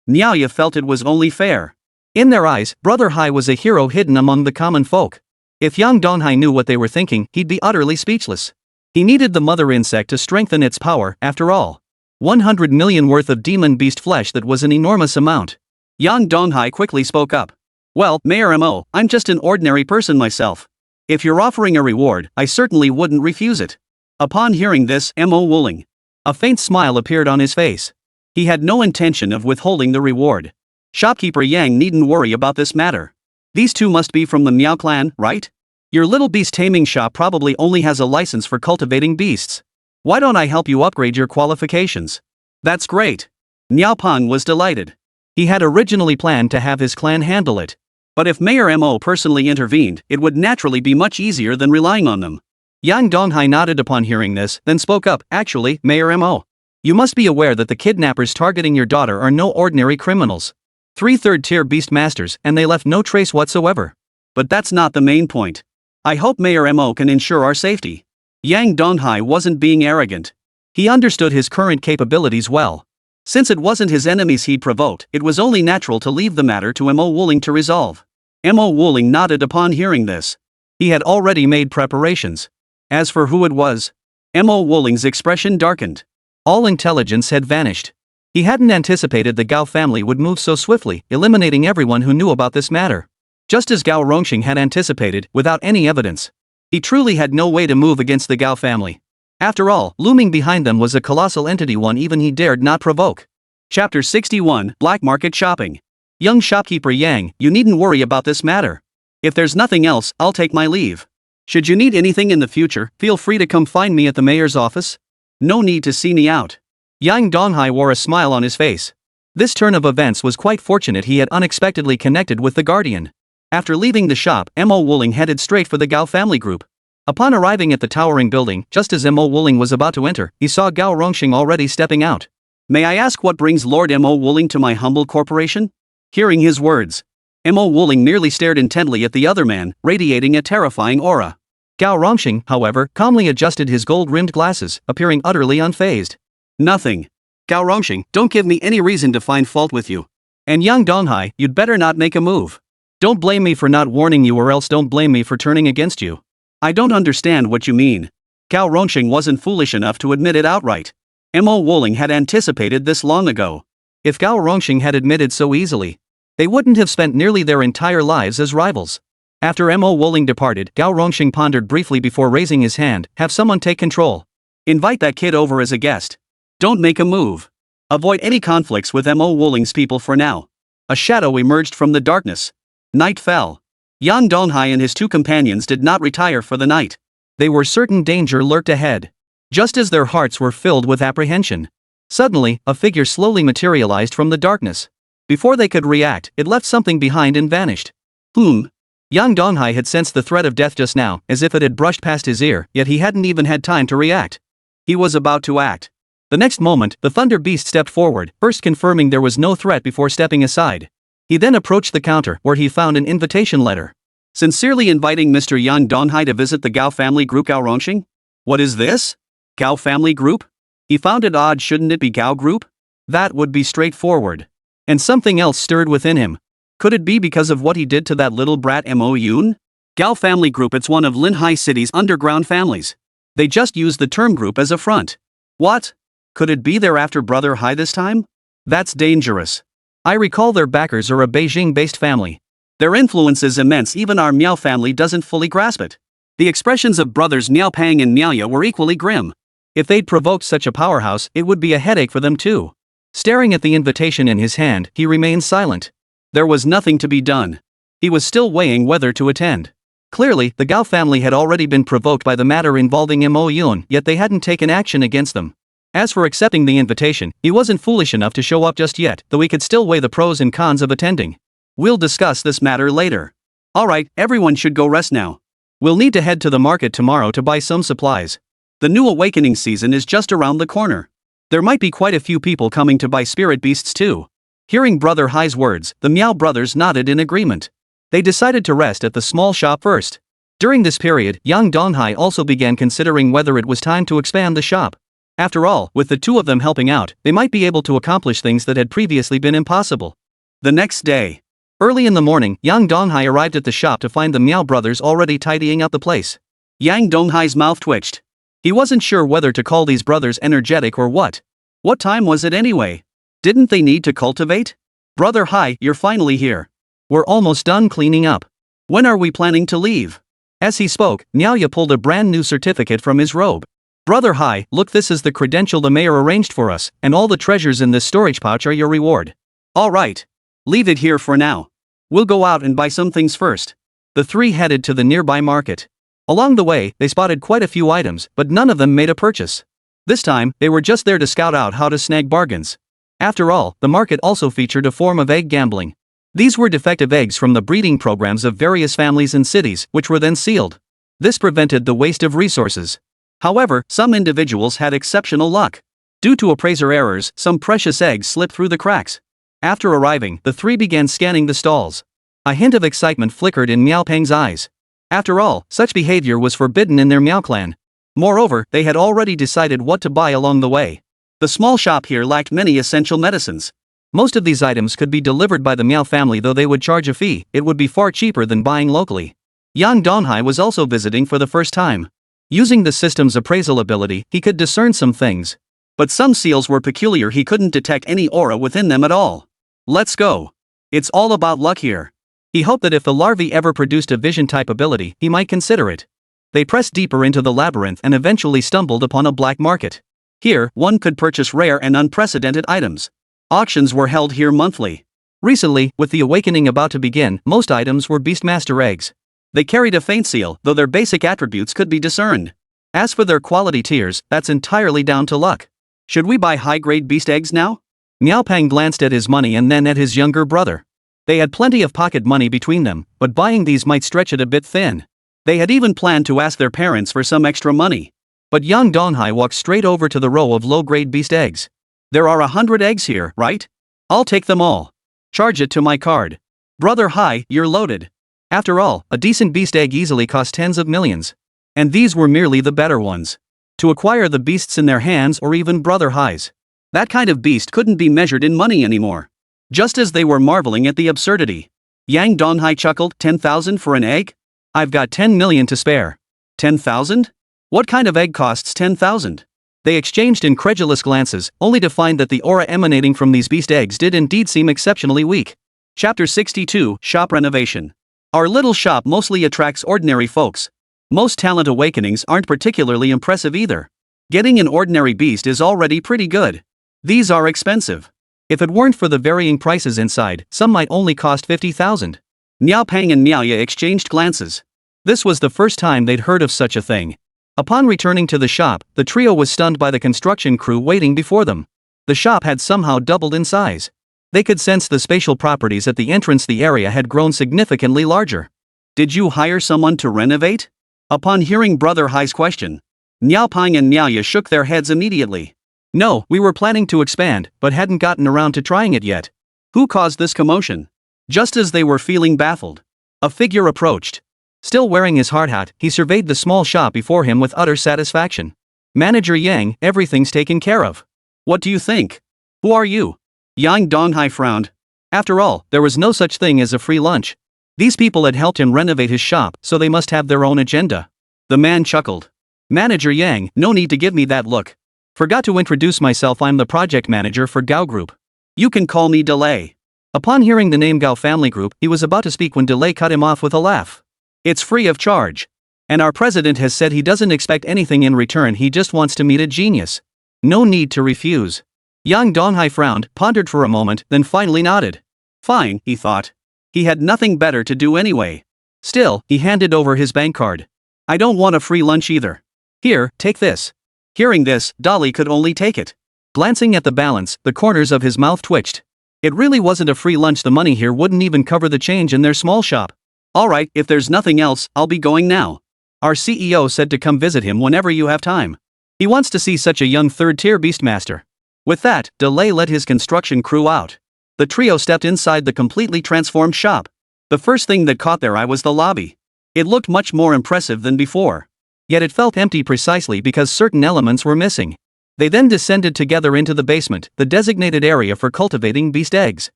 Miaoya felt it was only fair. In their eyes, Brother Hai was a hero hidden among the common folk. If Yang Donghai knew what they were thinking, he'd be utterly speechless. He needed the mother insect to strengthen its power, after all. 100 million worth of demon beast flesh, that was an enormous amount. Yang Donghai quickly spoke up. Well, Mayor Mo, I'm just an ordinary person myself. If you're offering a reward, I certainly wouldn't refuse it. Upon hearing this, Mo Wuling. A faint smile appeared on his face. He had no intention of withholding the reward. Shopkeeper Yang needn't worry about this matter. These two must be from the Miao clan, right? Your little beast taming shop probably only has a license for cultivating beasts. Why don't I help you upgrade your qualifications? That's great. Miao Peng was delighted. He had originally planned to have his clan handle it. But if Mayor Mo personally intervened, it would naturally be much easier than relying on them. Yang Donghai nodded upon hearing this, then spoke up. Actually, Mayor Mo, you must be aware that the kidnappers targeting your daughter are no ordinary criminals. 3 third-tier beast masters, and they left no trace whatsoever. But that's not the main point. I hope Mayor Mo can ensure our safety. Yang Donghai wasn't being arrogant. He understood his current capabilities well. Since it wasn't his enemies he'd provoked, it was only natural to leave the matter to Mo Wuling to resolve. Mo Wuling nodded upon hearing this. He had already made preparations. As for who it was, Mo Wuling's expression darkened. All intelligence had vanished. He hadn't anticipated the Gao family would move so swiftly, eliminating everyone who knew about this matter. Just as Gao Rongxing had anticipated, without any evidence. He truly had no way to move against the Gao family. After all, looming behind them was a colossal entity one even he dared not provoke. Chapter 61, Black Market Shopping. Young shopkeeper Yang, you needn't worry about this matter. If there's nothing else, I'll take my leave. Should you need anything in the future, feel free to come find me at the mayor's office. No need to see me out. Yang Donghai wore a smile on his face. This turn of events was quite fortunate. He had unexpectedly connected with the Guardian. After leaving the shop, Mo Wuling headed straight for the Gao family group. Upon arriving at the towering building, just as Mo Wuling was about to enter, he saw Gao Rongxing already stepping out. May I ask what brings Lord Mo Wuling to my humble corporation? Hearing his words, Mo Wuling merely stared intently at the other man, radiating a terrifying aura. Gao Rongxing, however, calmly adjusted his gold-rimmed glasses, appearing utterly unfazed. Nothing. Gao Rongxing, don't give me any reason to find fault with you. And Yang Donghai, you'd better not make a move. Don't blame me for not warning you, or else don't blame me for turning against you. I don't understand what you mean. Gao Rongxing wasn't foolish enough to admit it outright. Mo Wuling had anticipated this long ago. If Gao Rongxing had admitted so easily, they wouldn't have spent nearly their entire lives as rivals. After Mo Wuling departed, Gao Rongxing pondered briefly before raising his hand. Have someone take control. Invite that kid over as a guest. Don't make a move. Avoid any conflicts with Mo Wuling's people for now. A shadow emerged from the darkness. Night fell. Yang Donghai and his two companions did not retire for the night. They were certain danger lurked ahead. Just as their hearts were filled with apprehension, suddenly, a figure slowly materialized from the darkness. Before they could react, it left something behind and vanished. Yang Donghai had sensed the threat of death just now, as if it had brushed past his ear, yet he hadn't even had time to react. He was about to act. The next moment, the Thunder Beast stepped forward, first confirming there was no threat before stepping aside. He then approached the counter, where he found an invitation letter. Sincerely inviting Mr. Yang Donghai to visit the Gao family group. Gao Rongxing? What is this? Gao family group? He found it odd. Shouldn't it be Gao group? That would be straightforward. And something else stirred within him. Could it be because of what he did to that little brat Mo Yun? Gao family group, it's one of Linhai City's underground families. They just used the term group as a front. What? Could it be they're after Brother Hai this time? That's dangerous. I recall their backers are a Beijing-based family. Their influence is immense, even our Miao family doesn't fully grasp it. The expressions of brothers Miao Pang and Miaoya were equally grim. If they'd provoked such a powerhouse, it would be a headache for them too. Staring at the invitation in his hand, he remained silent. There was nothing to be done. He was still weighing whether to attend. Clearly, the Gao family had already been provoked by the matter involving Mo Yun, yet they hadn't taken action against them. As for accepting the invitation, he wasn't foolish enough to show up just yet, though he could still weigh the pros and cons of attending. We'll discuss this matter later. Alright, everyone should go rest now. We'll need to head to the market tomorrow to buy some supplies. The new awakening season is just around the corner. There might be quite a few people coming to buy spirit beasts too. Hearing Brother Hai's words, the Miao brothers nodded in agreement. They decided to rest at the small shop first. During this period, Yang Donghai also began considering whether it was time to expand the shop. After all, with the two of them helping out, they might be able to accomplish things that had previously been impossible. The next day, early in the morning, Yang Donghai arrived at the shop to find the Miao brothers already tidying up the place. Yang Donghai's mouth twitched. He wasn't sure whether to call these brothers energetic or what. What time was it anyway? Didn't they need to cultivate? Brother Hai, you're finally here. We're almost done cleaning up. When are we planning to leave? As he spoke, Miaoya pulled a brand new certificate from his robe. Brother Hai, look, this is the credential the mayor arranged for us, and all the treasures in this storage pouch are your reward. Alright. Leave it here for now. We'll go out and buy some things first. The three headed to the nearby market. Along the way, they spotted quite a few items, but none of them made a purchase. This time, they were just there to scout out how to snag bargains. After all, the market also featured a form of egg gambling. These were defective eggs from the breeding programs of various families and cities, which were then sealed. This prevented the waste of resources. However, some individuals had exceptional luck. Due to appraiser errors, some precious eggs slipped through the cracks. After arriving, the three began scanning the stalls. A hint of excitement flickered in Miao Peng's eyes. After all, such behavior was forbidden in their Miao clan. Moreover, they had already decided what to buy along the way. The small shop here lacked many essential medicines. Most of these items could be delivered by the Miao family, though they would charge a fee. It would be far cheaper than buying locally. Yang Donghai was also visiting for the first time. Using the system's appraisal ability, he could discern some things. But some seals were peculiar, he couldn't detect any aura within them at all. Let's go. It's all about luck here. He hoped that if the larvae ever produced a vision-type ability, he might consider it. They pressed deeper into the labyrinth and eventually stumbled upon a black market. Here, one could purchase rare and unprecedented items. Auctions were held here monthly. Recently, with the awakening about to begin, most items were Beastmaster eggs. They carried a faint seal, though their basic attributes could be discerned. As for their quality tiers, that's entirely down to luck. Should we buy high-grade beast eggs now? Miao Peng glanced at his money and then at his younger brother. They had plenty of pocket money between them, but buying these might stretch it a bit thin. They had even planned to ask their parents for some extra money. But young Donghai walked straight over to the row of low-grade beast eggs. There are 100 eggs here, right? I'll take them all. Charge it to my card. Brother Hai, you're loaded. After all, a decent beast egg easily cost tens of millions. And these were merely the better ones. To acquire the beasts in their hands or even Brother Hai's. That kind of beast couldn't be measured in money anymore. Just as they were marveling at the absurdity, Yang Donghai chuckled, 10,000 for an egg? I've got 10 million to spare. 10,000? What kind of egg costs 10,000? They exchanged incredulous glances, only to find that the aura emanating from these beast eggs did indeed seem exceptionally weak. Chapter 62, Shop Renovation. Our little shop mostly attracts ordinary folks. Most talent awakenings aren't particularly impressive either. Getting an ordinary beast is already pretty good. These are expensive. If it weren't for the varying prices inside, some might only cost 50,000. Miao Pang and Miaoya exchanged glances. This was the first time they'd heard of such a thing. Upon returning to the shop, the trio was stunned by the construction crew waiting before them. The shop had somehow doubled in size. They could sense the spatial properties at the entrance. The area had grown significantly larger. Did you hire someone to renovate? Upon hearing Brother Hai's question, Miao Pang and Miaoya shook their heads immediately. No, we were planning to expand, but hadn't gotten around to trying it yet. Who caused this commotion? Just as they were feeling baffled, a figure approached. Still wearing his hard hat, he surveyed the small shop before him with utter satisfaction. Manager Yang, everything's taken care of. What do you think? Who are you? Yang Donghai frowned. After all, there was no such thing as a free lunch. These people had helped him renovate his shop, so they must have their own agenda. The man chuckled. Manager Yang, no need to give me that look. Forgot to introduce myself. I'm the project manager for Gao Group. You can call me Delay. Upon hearing the name Gao Family Group, he was about to speak when Delay cut him off with a laugh. It's free of charge. And our president has said he doesn't expect anything in return. He just wants to meet a genius. No need to refuse. Yang Donghai frowned, pondered for a moment, then finally nodded. Fine, he thought. He had nothing better to do anyway. Still, he handed over his bank card. I don't want a free lunch either. Here, take this. Hearing this, Dolly could only take it. Glancing at the balance, the corners of his mouth twitched. It really wasn't a free lunch. The money here wouldn't even cover the change in their small shop. Alright, if there's nothing else, I'll be going now. Our CEO said to come visit him whenever you have time. He wants to see such a young third-tier beastmaster. With that, Delay led his construction crew out. The trio stepped inside the completely transformed shop. The first thing that caught their eye was the lobby. It looked much more impressive than before. Yet it felt empty precisely because certain elements were missing. They then descended together into the basement, the designated area for cultivating beast eggs.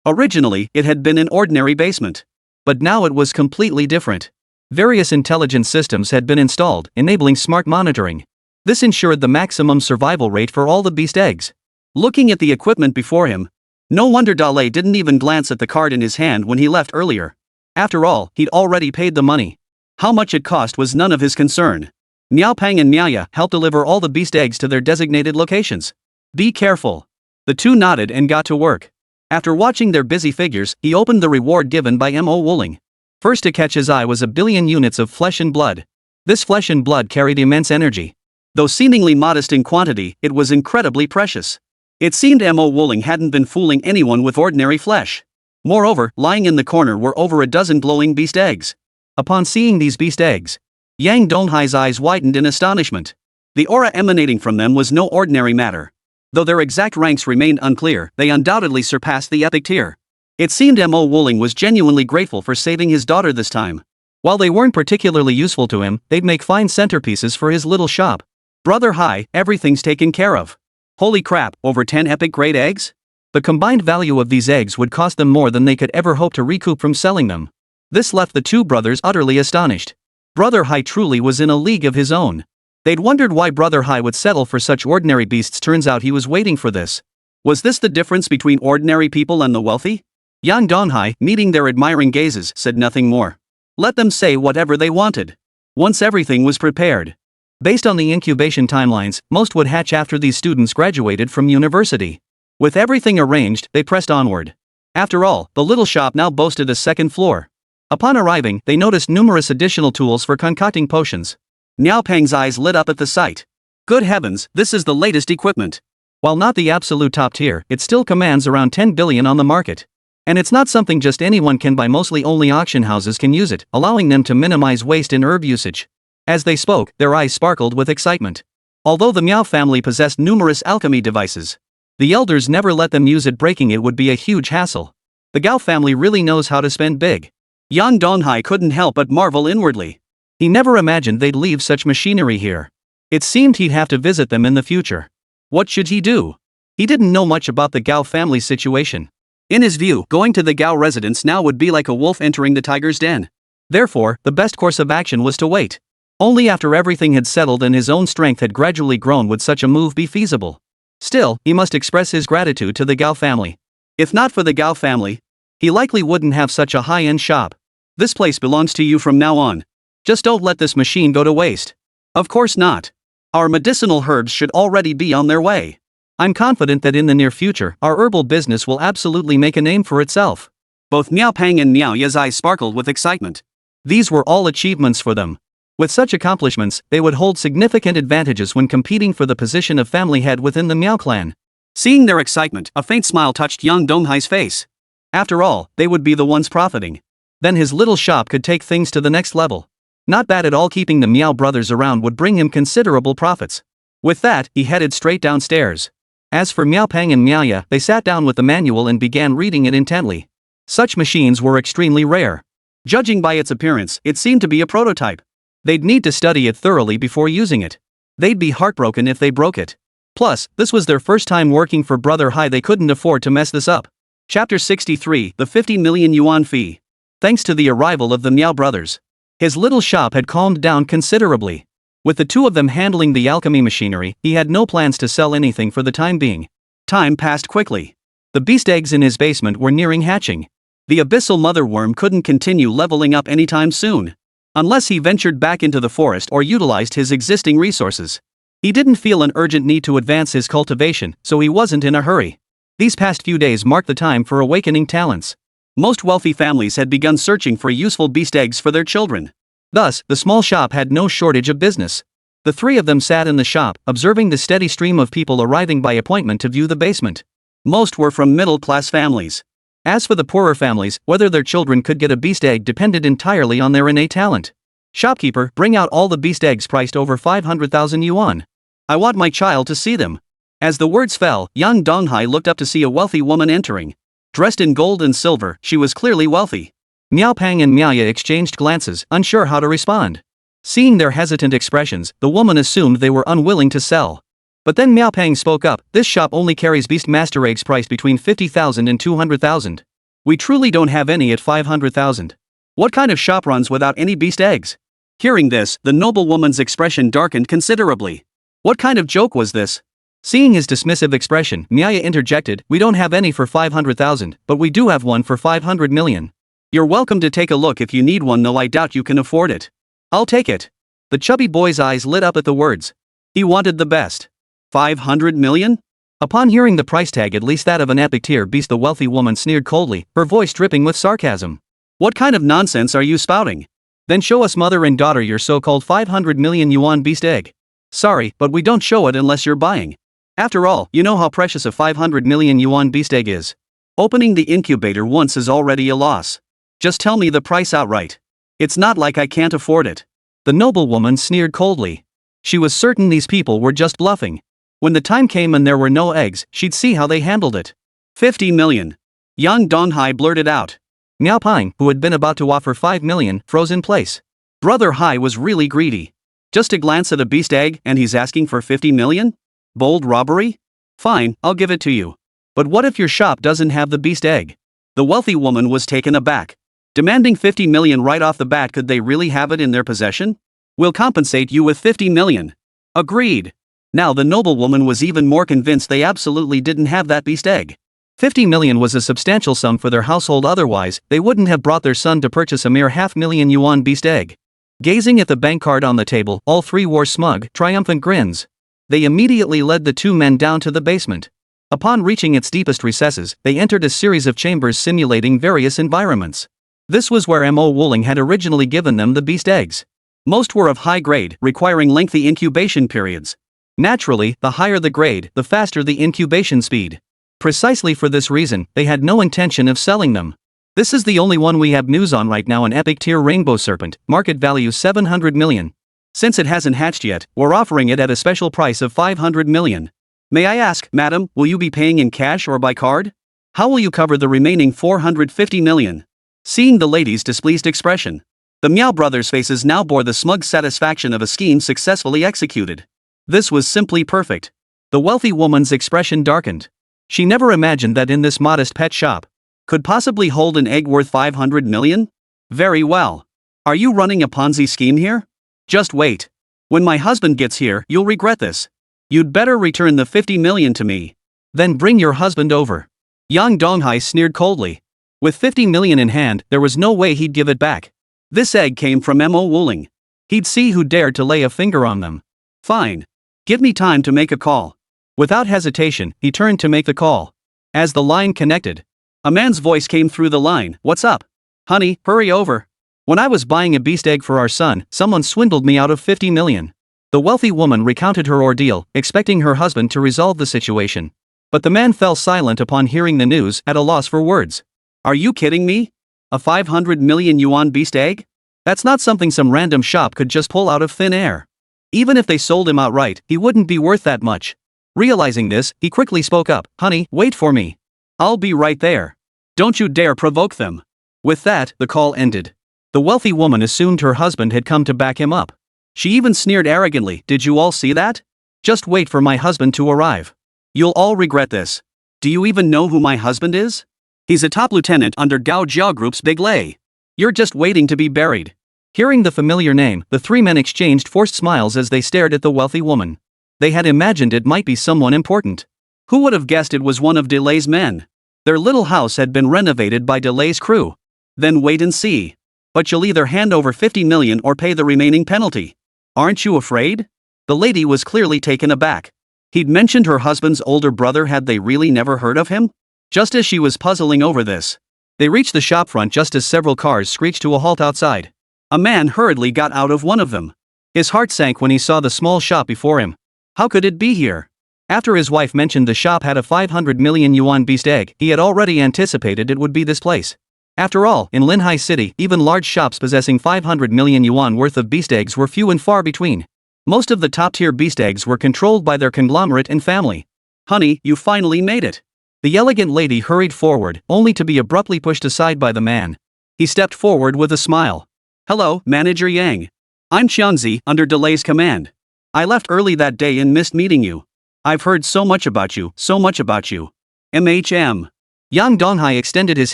Originally, it had been an ordinary basement. But now it was completely different. Various intelligence systems had been installed, enabling smart monitoring. This ensured the maximum survival rate for all the beast eggs. Looking at the equipment before him, no wonder Dalai didn't even glance at the card in his hand when he left earlier. After all, he'd already paid the money. How much it cost was none of his concern. Miao Pang and Miaoya helped deliver all the beast eggs to their designated locations. Be careful. The two nodded and got to work. After watching their busy figures, he opened the reward given by Mo Wuling. First to catch his eye was 1 billion units of flesh and blood. This flesh and blood carried immense energy. Though seemingly modest in quantity, it was incredibly precious. It seemed Mo Wuling hadn't been fooling anyone with ordinary flesh. Moreover, lying in the corner were over a dozen glowing beast eggs. Upon seeing these beast eggs, Yang Donghai's eyes widened in astonishment. The aura emanating from them was no ordinary matter. Though their exact ranks remained unclear, they undoubtedly surpassed the epic tier. It seemed Mo Wuling was genuinely grateful for saving his daughter this time. While they weren't particularly useful to him, they'd make fine centerpieces for his little shop. Brother Hai, everything's taken care of. Holy crap, over 10 epic grade eggs? The combined value of these eggs would cost them more than they could ever hope to recoup from selling them. This left the two brothers utterly astonished. Brother Hai truly was in a league of his own. They'd wondered why Brother Hai would settle for such ordinary beasts. Turns out he was waiting for this. Was this the difference between ordinary people and the wealthy? Yang Donghai, meeting their admiring gazes, said nothing more. Let them say whatever they wanted. Once everything was prepared. Based on the incubation timelines, most would hatch after these students graduated from university. With everything arranged, they pressed onward. After all, the little shop now boasted a second floor. Upon arriving, they noticed numerous additional tools for concocting potions. Miao Pang's eyes lit up at the sight. Good heavens, this is the latest equipment. While not the absolute top tier, it still commands around 10 billion on the market. And it's not something just anyone can buy, mostly only auction houses can use it, allowing them to minimize waste in herb usage. As they spoke, their eyes sparkled with excitement. Although the Miao family possessed numerous alchemy devices, the elders never let them use it. Breaking it would be a huge hassle. The Gao family really knows how to spend big. Yang Donghai couldn't help but marvel inwardly. He never imagined they'd leave such machinery here. It seemed he'd have to visit them in the future. What should he do? He didn't know much about the Gao family's situation. In his view, going to the Gao residence now would be like a wolf entering the tiger's den. Therefore, the best course of action was to wait. Only after everything had settled and his own strength had gradually grown would such a move be feasible. Still, he must express his gratitude to the Gao family. If not for the Gao family, he likely wouldn't have such a high-end shop. This place belongs to you from now on. Just don't let this machine go to waste. Of course not. Our medicinal herbs should already be on their way. I'm confident that in the near future, our herbal business will absolutely make a name for itself. Both Miao Pang and Miao Ye's eyes sparkled with excitement. These were all achievements for them. With such accomplishments, they would hold significant advantages when competing for the position of family head within the Miao clan. Seeing their excitement, a faint smile touched Yang Donghai's face. After all, they would be the ones profiting. Then his little shop could take things to the next level. Not bad at all. Keeping the Miao brothers around would bring him considerable profits. With that, he headed straight downstairs. As for Miao Pang and Miao Ye, they sat down with the manual and began reading it intently. Such machines were extremely rare. Judging by its appearance, it seemed to be a prototype. They'd need to study it thoroughly before using it. They'd be heartbroken if they broke it. Plus, this was their first time working for Brother Hai. They couldn't afford to mess this up. Chapter 63, The 50 Million Yuan Fee. Thanks to the arrival of the Miao brothers, his little shop had calmed down considerably. With the two of them handling the alchemy machinery, he had no plans to sell anything for the time being. Time passed quickly. The beast eggs in his basement were nearing hatching. The Abyssal Mother worm couldn't continue leveling up anytime soon, unless he ventured back into the forest or utilized his existing resources. He didn't feel an urgent need to advance his cultivation, so he wasn't in a hurry. These past few days marked the time for awakening talents. Most wealthy families had begun searching for useful beast eggs for their children. Thus, the small shop had no shortage of business. The three of them sat in the shop, observing the steady stream of people arriving by appointment to view the basement. Most were from middle-class families. As for the poorer families, whether their children could get a beast egg depended entirely on their innate talent. Shopkeeper, bring out all the beast eggs priced over 500,000 yuan. I want my child to see them. As the words fell, Yang Donghai looked up to see a wealthy woman entering. Dressed in gold and silver, she was clearly wealthy. Miao Pang and Miao Ye exchanged glances, unsure how to respond. Seeing their hesitant expressions, the woman assumed they were unwilling to sell. But then Miao Pang spoke up, this shop only carries beast master eggs priced between 50,000 and 200,000. We truly don't have any at 500,000. What kind of shop runs without any beast eggs? Hearing this, the noblewoman's expression darkened considerably. What kind of joke was this? Seeing his dismissive expression, Miao Ye interjected, we don't have any for 500,000, but we do have one for 500 million. You're welcome to take a look if you need one, though I doubt you can afford it. I'll take it. The chubby boy's eyes lit up at the words. He wanted the best. 500 million? Upon hearing the price tag, at least that of an epic tier beast, the wealthy woman sneered coldly, her voice dripping with sarcasm. What kind of nonsense are you spouting? Then show us mother and daughter your so-called 500 million yuan beast egg. Sorry, but we don't show it unless you're buying. After all, you know how precious a 500 million yuan beast egg is. Opening the incubator once is already a loss. Just tell me the price outright. It's not like I can't afford it. The noblewoman sneered coldly. She was certain these people were just bluffing. When the time came and there were no eggs, she'd see how they handled it. 50 million. Yang Donghai blurted out. Miao Pang, who had been about to offer 5 million, froze in place. Brother Hai was really greedy. Just a glance at a beast egg and he's asking for 50 million? Bold robbery? Fine, I'll give it to you. But what if your shop doesn't have the beast egg? The wealthy woman was taken aback. Demanding 50 million right off the bat, could they really have it in their possession? We'll compensate you with 50 million. Agreed. Now the noblewoman was even more convinced they absolutely didn't have that beast egg. 50 million was a substantial sum for their household, otherwise, they wouldn't have brought their son to purchase a mere 500,000 yuan beast egg. Gazing at the bank card on the table, all three wore smug, triumphant grins. They immediately led the two men down to the basement. Upon reaching its deepest recesses, they entered a series of chambers simulating various environments. This was where Mo Wuling had originally given them the beast eggs. Most were of high grade, requiring lengthy incubation periods. Naturally, the higher the grade, the faster the incubation speed. Precisely for this reason, they had no intention of selling them. This is the only one we have news on right now, an epic tier rainbow serpent, market value 700 million. Since it hasn't hatched yet, we're offering it at a special price of 500 million. May I ask, madam, will you be paying in cash or by card? How will you cover the remaining 450 million? Seeing the lady's displeased expression, the Meow brothers' faces now bore the smug satisfaction of a scheme successfully executed. This was simply perfect. The wealthy woman's expression darkened. She never imagined that in this modest pet shop could possibly hold an egg worth 500 million? Very well. Are you running a Ponzi scheme here? Just wait. When my husband gets here, you'll regret this. You'd better return the 50 million to me. Then bring your husband over. Yang Donghai sneered coldly. With 50 million in hand, there was no way he'd give it back. This egg came from Mo Wuling. He'd see who dared to lay a finger on them. Fine. Give me time to make a call. Without hesitation, he turned to make the call. As the line connected, a man's voice came through the line. What's up? Honey, hurry over. When I was buying a beast egg for our son, someone swindled me out of 50 million. The wealthy woman recounted her ordeal, expecting her husband to resolve the situation. But the man fell silent upon hearing the news, at a loss for words. Are you kidding me? A 500 million yuan beast egg? That's not something some random shop could just pull out of thin air. Even if they sold him outright, he wouldn't be worth that much. Realizing this, he quickly spoke up. Honey, wait for me. I'll be right there. Don't you dare provoke them. With that, the call ended. The wealthy woman assumed her husband had come to back him up. She even sneered arrogantly. Did you all see that? Just wait for my husband to arrive. You'll all regret this. Do you even know who my husband is? He's a top lieutenant under Gao Jiao Group's Big Lay. You're just waiting to be buried. Hearing the familiar name, the three men exchanged forced smiles as they stared at the wealthy woman. They had imagined it might be someone important. Who would have guessed it was one of DeLay's men? Their little house had been renovated by DeLay's crew. Then wait and see. But you'll either hand over 50 million or pay the remaining penalty. Aren't you afraid? The lady was clearly taken aback. He'd mentioned her husband's older brother. Had they really never heard of him? Just as she was puzzling over this, they reached the shopfront just as several cars screeched to a halt outside. A man hurriedly got out of one of them. His heart sank when he saw the small shop before him. How could it be here? After his wife mentioned the shop had a 500 million yuan beast egg, he had already anticipated it would be this place. After all, in Linhai City, even large shops possessing 500 million yuan worth of beast eggs were few and far between. Most of the top-tier beast eggs were controlled by their conglomerate and family. Honey, you finally made it. The elegant lady hurried forward, only to be abruptly pushed aside by the man. He stepped forward with a smile. Hello, Manager Yang. I'm Xianzi, under DeLay's command. I left early that day and missed meeting you. I've heard so much about you, so much about you. MHM. Yang Donghai extended his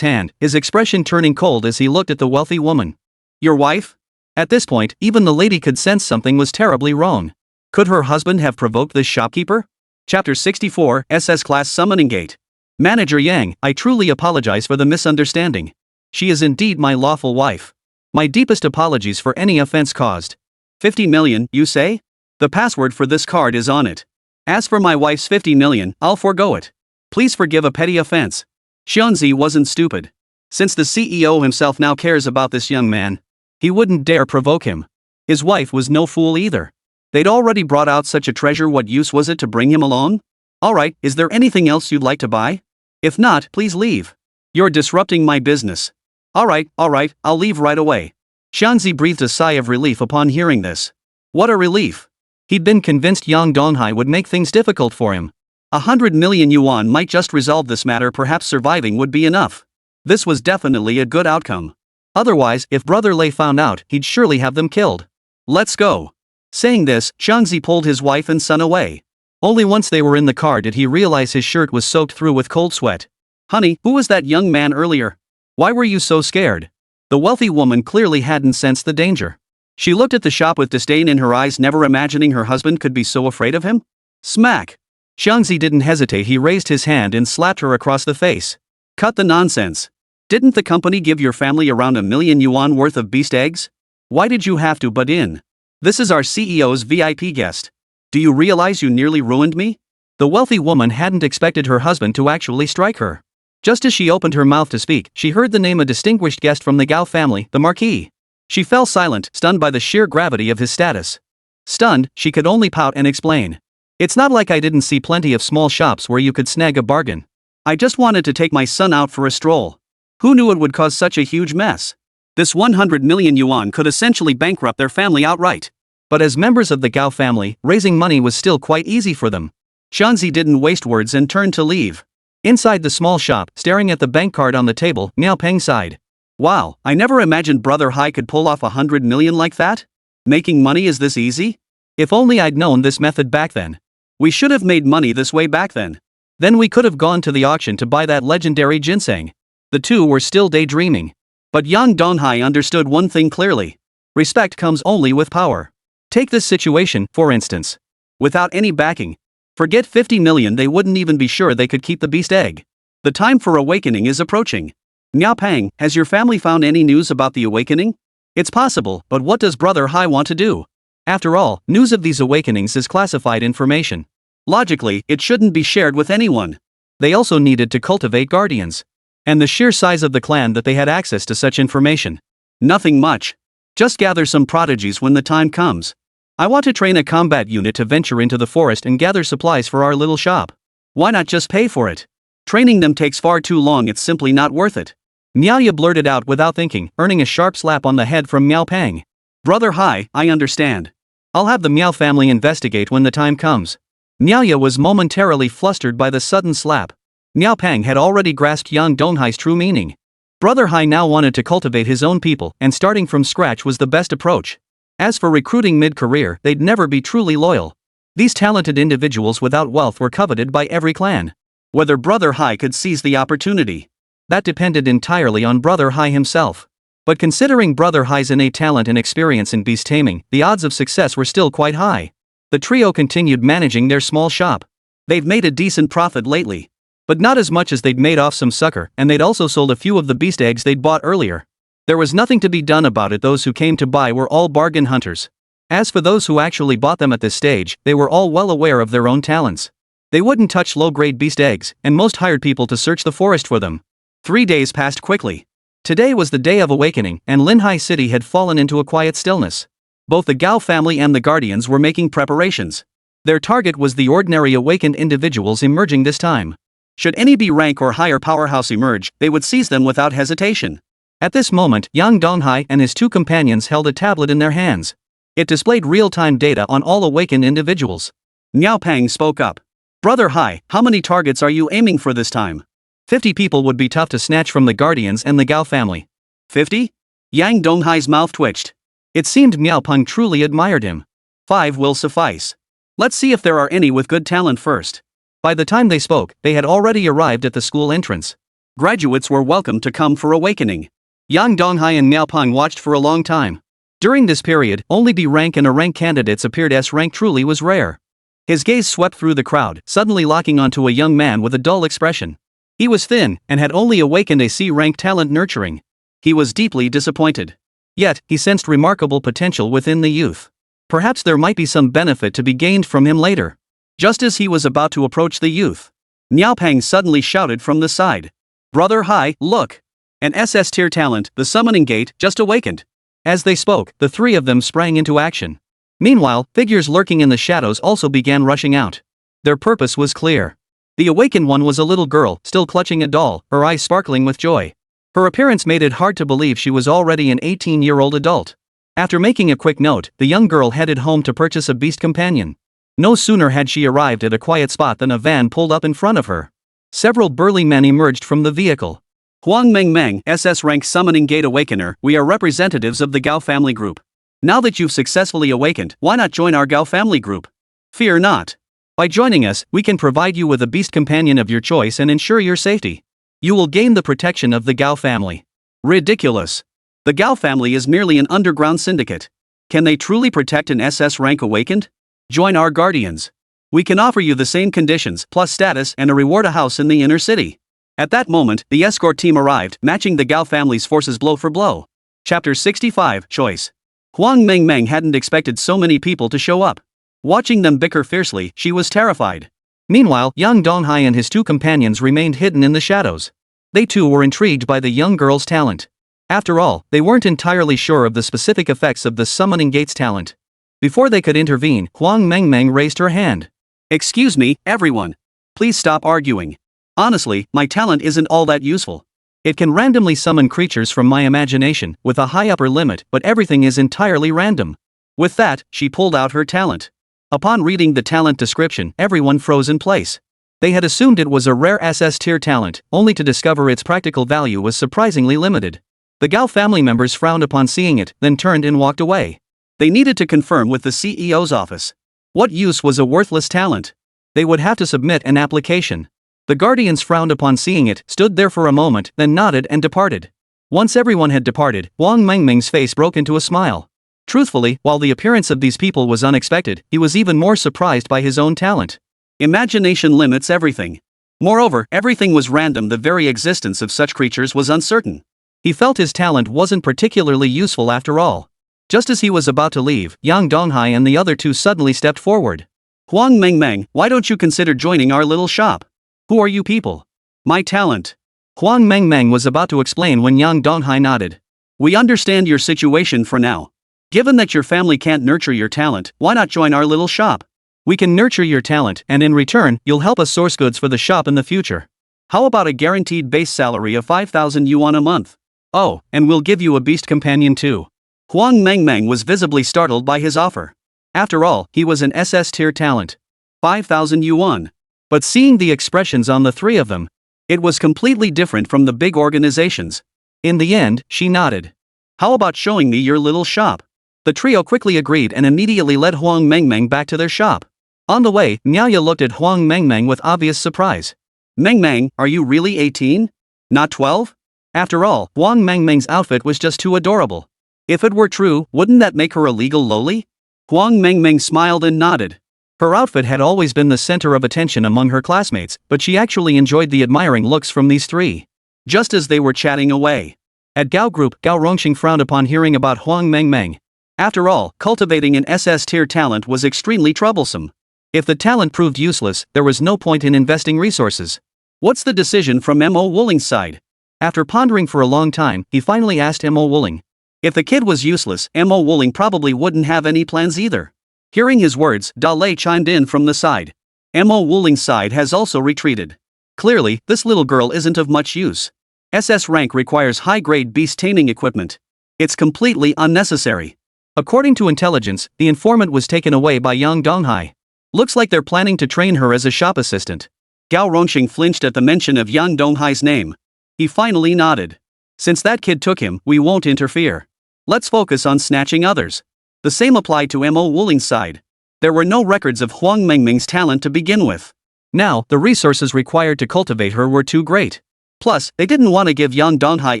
hand, his expression turning cold as he looked at the wealthy woman. Your wife? At this point, even the lady could sense something was terribly wrong. Could her husband have provoked this shopkeeper? Chapter 64, SS Class Summoning Gate. Manager Yang, I truly apologize for the misunderstanding. She is indeed my lawful wife. My deepest apologies for any offense caused. 50 million, you say? The password for this card is on it. As for my wife's 50 million, I'll forgo it. Please forgive a petty offense. Xianzi wasn't stupid. Since the CEO himself now cares about this young man, he wouldn't dare provoke him. His wife was no fool either. They'd already brought out such a treasure. What use was it to bring him along? Alright, is there anything else you'd like to buy? If not, please leave. You're disrupting my business. Alright, I'll leave right away. Xianzi breathed a sigh of relief upon hearing this. What a relief. He'd been convinced Yang Donghai would make things difficult for him. 100 million yuan might just resolve this matter. Perhaps surviving would be enough. This was definitely a good outcome. Otherwise, if Brother Lei found out, he'd surely have them killed. Let's go. Saying this, Xianzi pulled his wife and son away. Only once they were in the car did he realize his shirt was soaked through with cold sweat. Honey, who was that young man earlier? Why were you so scared? The wealthy woman clearly hadn't sensed the danger. She looked at the shop with disdain in her eyes, never imagining her husband could be so afraid of him. Smack! Xianzi didn't hesitate. He raised his hand and slapped her across the face. Cut the nonsense. Didn't the company give your family around 1 million yuan worth of beast eggs? Why did you have to butt in? This is our CEO's VIP guest. Do you realize you nearly ruined me? The wealthy woman hadn't expected her husband to actually strike her. Just as she opened her mouth to speak, she heard the name of a distinguished guest from the Gao family, the Marquis. She fell silent, stunned by the sheer gravity of his status. Stunned, she could only pout and explain. It's not like I didn't see plenty of small shops where you could snag a bargain. I just wanted to take my son out for a stroll. Who knew it would cause such a huge mess? This 100 million yuan could essentially bankrupt their family outright. But as members of the Gao family, raising money was still quite easy for them. Shanzi didn't waste words and turned to leave. Inside the small shop, staring at the bank card on the table, Miao Peng sighed. Wow, I never imagined Brother Hai could pull off 100 million like that? Making money is this easy? If only I'd known this method back then. We should have made money this way back then. Then we could have gone to the auction to buy that legendary ginseng. The two were still daydreaming. But Yang Donghai understood one thing clearly. Respect comes only with power. Take this situation, for instance. Without any backing, forget 50 million, they wouldn't even be sure they could keep the beast egg. The time for awakening is approaching. Miao Peng, has your family found any news about the awakening? It's possible, but what does Brother Hai want to do? After all, news of these awakenings is classified information. Logically, it shouldn't be shared with anyone. They also needed to cultivate guardians. And the sheer size of the clan that they had access to such information. Nothing much. Just gather some prodigies when the time comes. I want to train a combat unit to venture into the forest and gather supplies for our little shop. Why not just pay for it? Training them takes far too long, it's simply not worth it. Miaoya blurted out without thinking, earning a sharp slap on the head from Miao Peng. Brother Hai, I understand. I'll have the Miao family investigate when the time comes. Miaoya was momentarily flustered by the sudden slap. Miao Peng had already grasped Yang Donghai's true meaning. Brother Hai now wanted to cultivate his own people, and starting from scratch was the best approach. As for recruiting mid-career, they'd never be truly loyal. These talented individuals without wealth were coveted by every clan. Whether Brother Hai could seize the opportunity, that depended entirely on Brother Hai himself. But considering Brother Hai's innate talent and experience in beast taming, the odds of success were still quite high. The trio continued managing their small shop. They've made a decent profit lately. But not as much as they'd made off some sucker, and they'd also sold a few of the beast eggs they'd bought earlier. There was nothing to be done about it. Those who came to buy were all bargain hunters. As for those who actually bought them at this stage, they were all well aware of their own talents. They wouldn't touch low-grade beast eggs, and most hired people to search the forest for them. 3 days passed quickly. Today was the day of awakening, and Linhai City had fallen into a quiet stillness. Both the Gao family and the Guardians were making preparations. Their target was the ordinary awakened individuals emerging this time. Should any B rank or higher powerhouse emerge, they would seize them without hesitation. At this moment, Yang Donghai and his two companions held a tablet in their hands. It displayed real-time data on all awakened individuals. Miao Peng spoke up. Brother Hai, how many targets are you aiming for this time? 50 people would be tough to snatch from the Guardians and the Gao family. 50? Yang Donghai's mouth twitched. It seemed Miao Peng truly admired him. 5 will suffice. Let's see if there are any with good talent first. By the time they spoke, they had already arrived at the school entrance. Graduates were welcome to come for awakening. Yang Donghai and Miao Peng watched for a long time. During this period, only D rank and A rank candidates appeared. S rank truly was rare. His gaze swept through the crowd, suddenly locking onto a young man with a dull expression. He was thin, and had only awakened a C rank talent nurturing. He was deeply disappointed. Yet, he sensed remarkable potential within the youth. Perhaps there might be some benefit to be gained from him later. Just as he was about to approach the youth, Miao Peng suddenly shouted from the side. Brother Hai, look! An SS-tier talent, the summoning gate, just awakened. As they spoke, the three of them sprang into action. Meanwhile, figures lurking in the shadows also began rushing out. Their purpose was clear. The awakened one was a little girl, still clutching a doll, her eyes sparkling with joy. Her appearance made it hard to believe she was already an 18-year-old adult. After making a quick note, the young girl headed home to purchase a beast companion. No sooner had she arrived at a quiet spot than a van pulled up in front of her. Several burly men emerged from the vehicle. Huang Meng, SS rank summoning gate awakener, we are representatives of the Gao family group. Now that you've successfully awakened, why not join our Gao family group? Fear not. By joining us, we can provide you with a beast companion of your choice and ensure your safety. You will gain the protection of the Gao family. Ridiculous. The Gao family is merely an underground syndicate. Can they truly protect an SS rank awakened? Join our guardians. We can offer you the same conditions, plus status and a reward, a house in the inner city. At that moment, the escort team arrived, matching the Gao family's forces blow for blow. Chapter 65, Choice. Huang Meng hadn't expected so many people to show up. Watching them bicker fiercely, she was terrified. Meanwhile, Yang Donghai and his two companions remained hidden in the shadows. They too were intrigued by the young girl's talent. After all, they weren't entirely sure of the specific effects of the summoning gate's talent. Before they could intervene, Huang Meng raised her hand. Excuse me, everyone. Please stop arguing. Honestly, my talent isn't all that useful. It can randomly summon creatures from my imagination, with a high upper limit, but everything is entirely random. With that, she pulled out her talent. Upon reading the talent description, everyone froze in place. They had assumed it was a rare SS-tier talent, only to discover its practical value was surprisingly limited. The Gao family members frowned upon seeing it, then turned and walked away. They needed to confirm with the CEO's office. What use was a worthless talent? They would have to submit an application. The guardians frowned upon seeing it, stood there for a moment, then nodded and departed. Once everyone had departed, Huang Mengmeng's face broke into a smile. Truthfully, while the appearance of these people was unexpected, he was even more surprised by his own talent. Imagination limits everything. Moreover, everything was random. The very existence of such creatures was uncertain. He felt his talent wasn't particularly useful after all. Just as he was about to leave, Yang Donghai and the other two suddenly stepped forward. Huang Mengmeng, why don't you consider joining our little shop? Who are you people? My talent. Huang Mengmeng was about to explain when Yang Donghai nodded. We understand your situation for now. Given that your family can't nurture your talent, why not join our little shop? We can nurture your talent, and in return, you'll help us source goods for the shop in the future. How about a guaranteed base salary of 5,000 yuan a month? Oh, and we'll give you a beast companion too. Huang Mengmeng was visibly startled by his offer. After all, he was an SS-tier talent. 5,000 yuan. But seeing the expressions on the three of them, it was completely different from the big organizations. In the end, she nodded. How about showing me your little shop? The trio quickly agreed and immediately led Huang Mengmeng back to their shop. On the way, Miaoya looked at Huang Mengmeng with obvious surprise. Mengmeng, are you really 18? Not 12? After all, Huang Mengmeng's outfit was just too adorable. If it were true, wouldn't that make her a legal loli? Huang Mengmeng smiled and nodded. Her outfit had always been the center of attention among her classmates, but she actually enjoyed the admiring looks from these three. Just as they were chatting away. At Gao Group, Gao Rongxing frowned upon hearing about Huang Mengmeng. After all, cultivating an SS-tier talent was extremely troublesome. If the talent proved useless, there was no point in investing resources. What's the decision from Mo Wooling's side? After pondering for a long time, he finally asked Mo Wooling. If the kid was useless, Mo Wooling probably wouldn't have any plans either. Hearing his words, Da Lei chimed in from the side. Mo Wooling's side has also retreated. Clearly, this little girl isn't of much use. SS rank requires high-grade beast taming equipment. It's completely unnecessary. According to intelligence, the informant was taken away by Yang Donghai. Looks like they're planning to train her as a shop assistant. Gao Rongxing flinched at the mention of Yang Donghai's name. He finally nodded. Since that kid took him, we won't interfere. Let's focus on snatching others. The same applied to Mo Wooling's side. There were no records of Huang Mengmeng's talent to begin with. Now, the resources required to cultivate her were too great. Plus, they didn't want to give Yang Donghai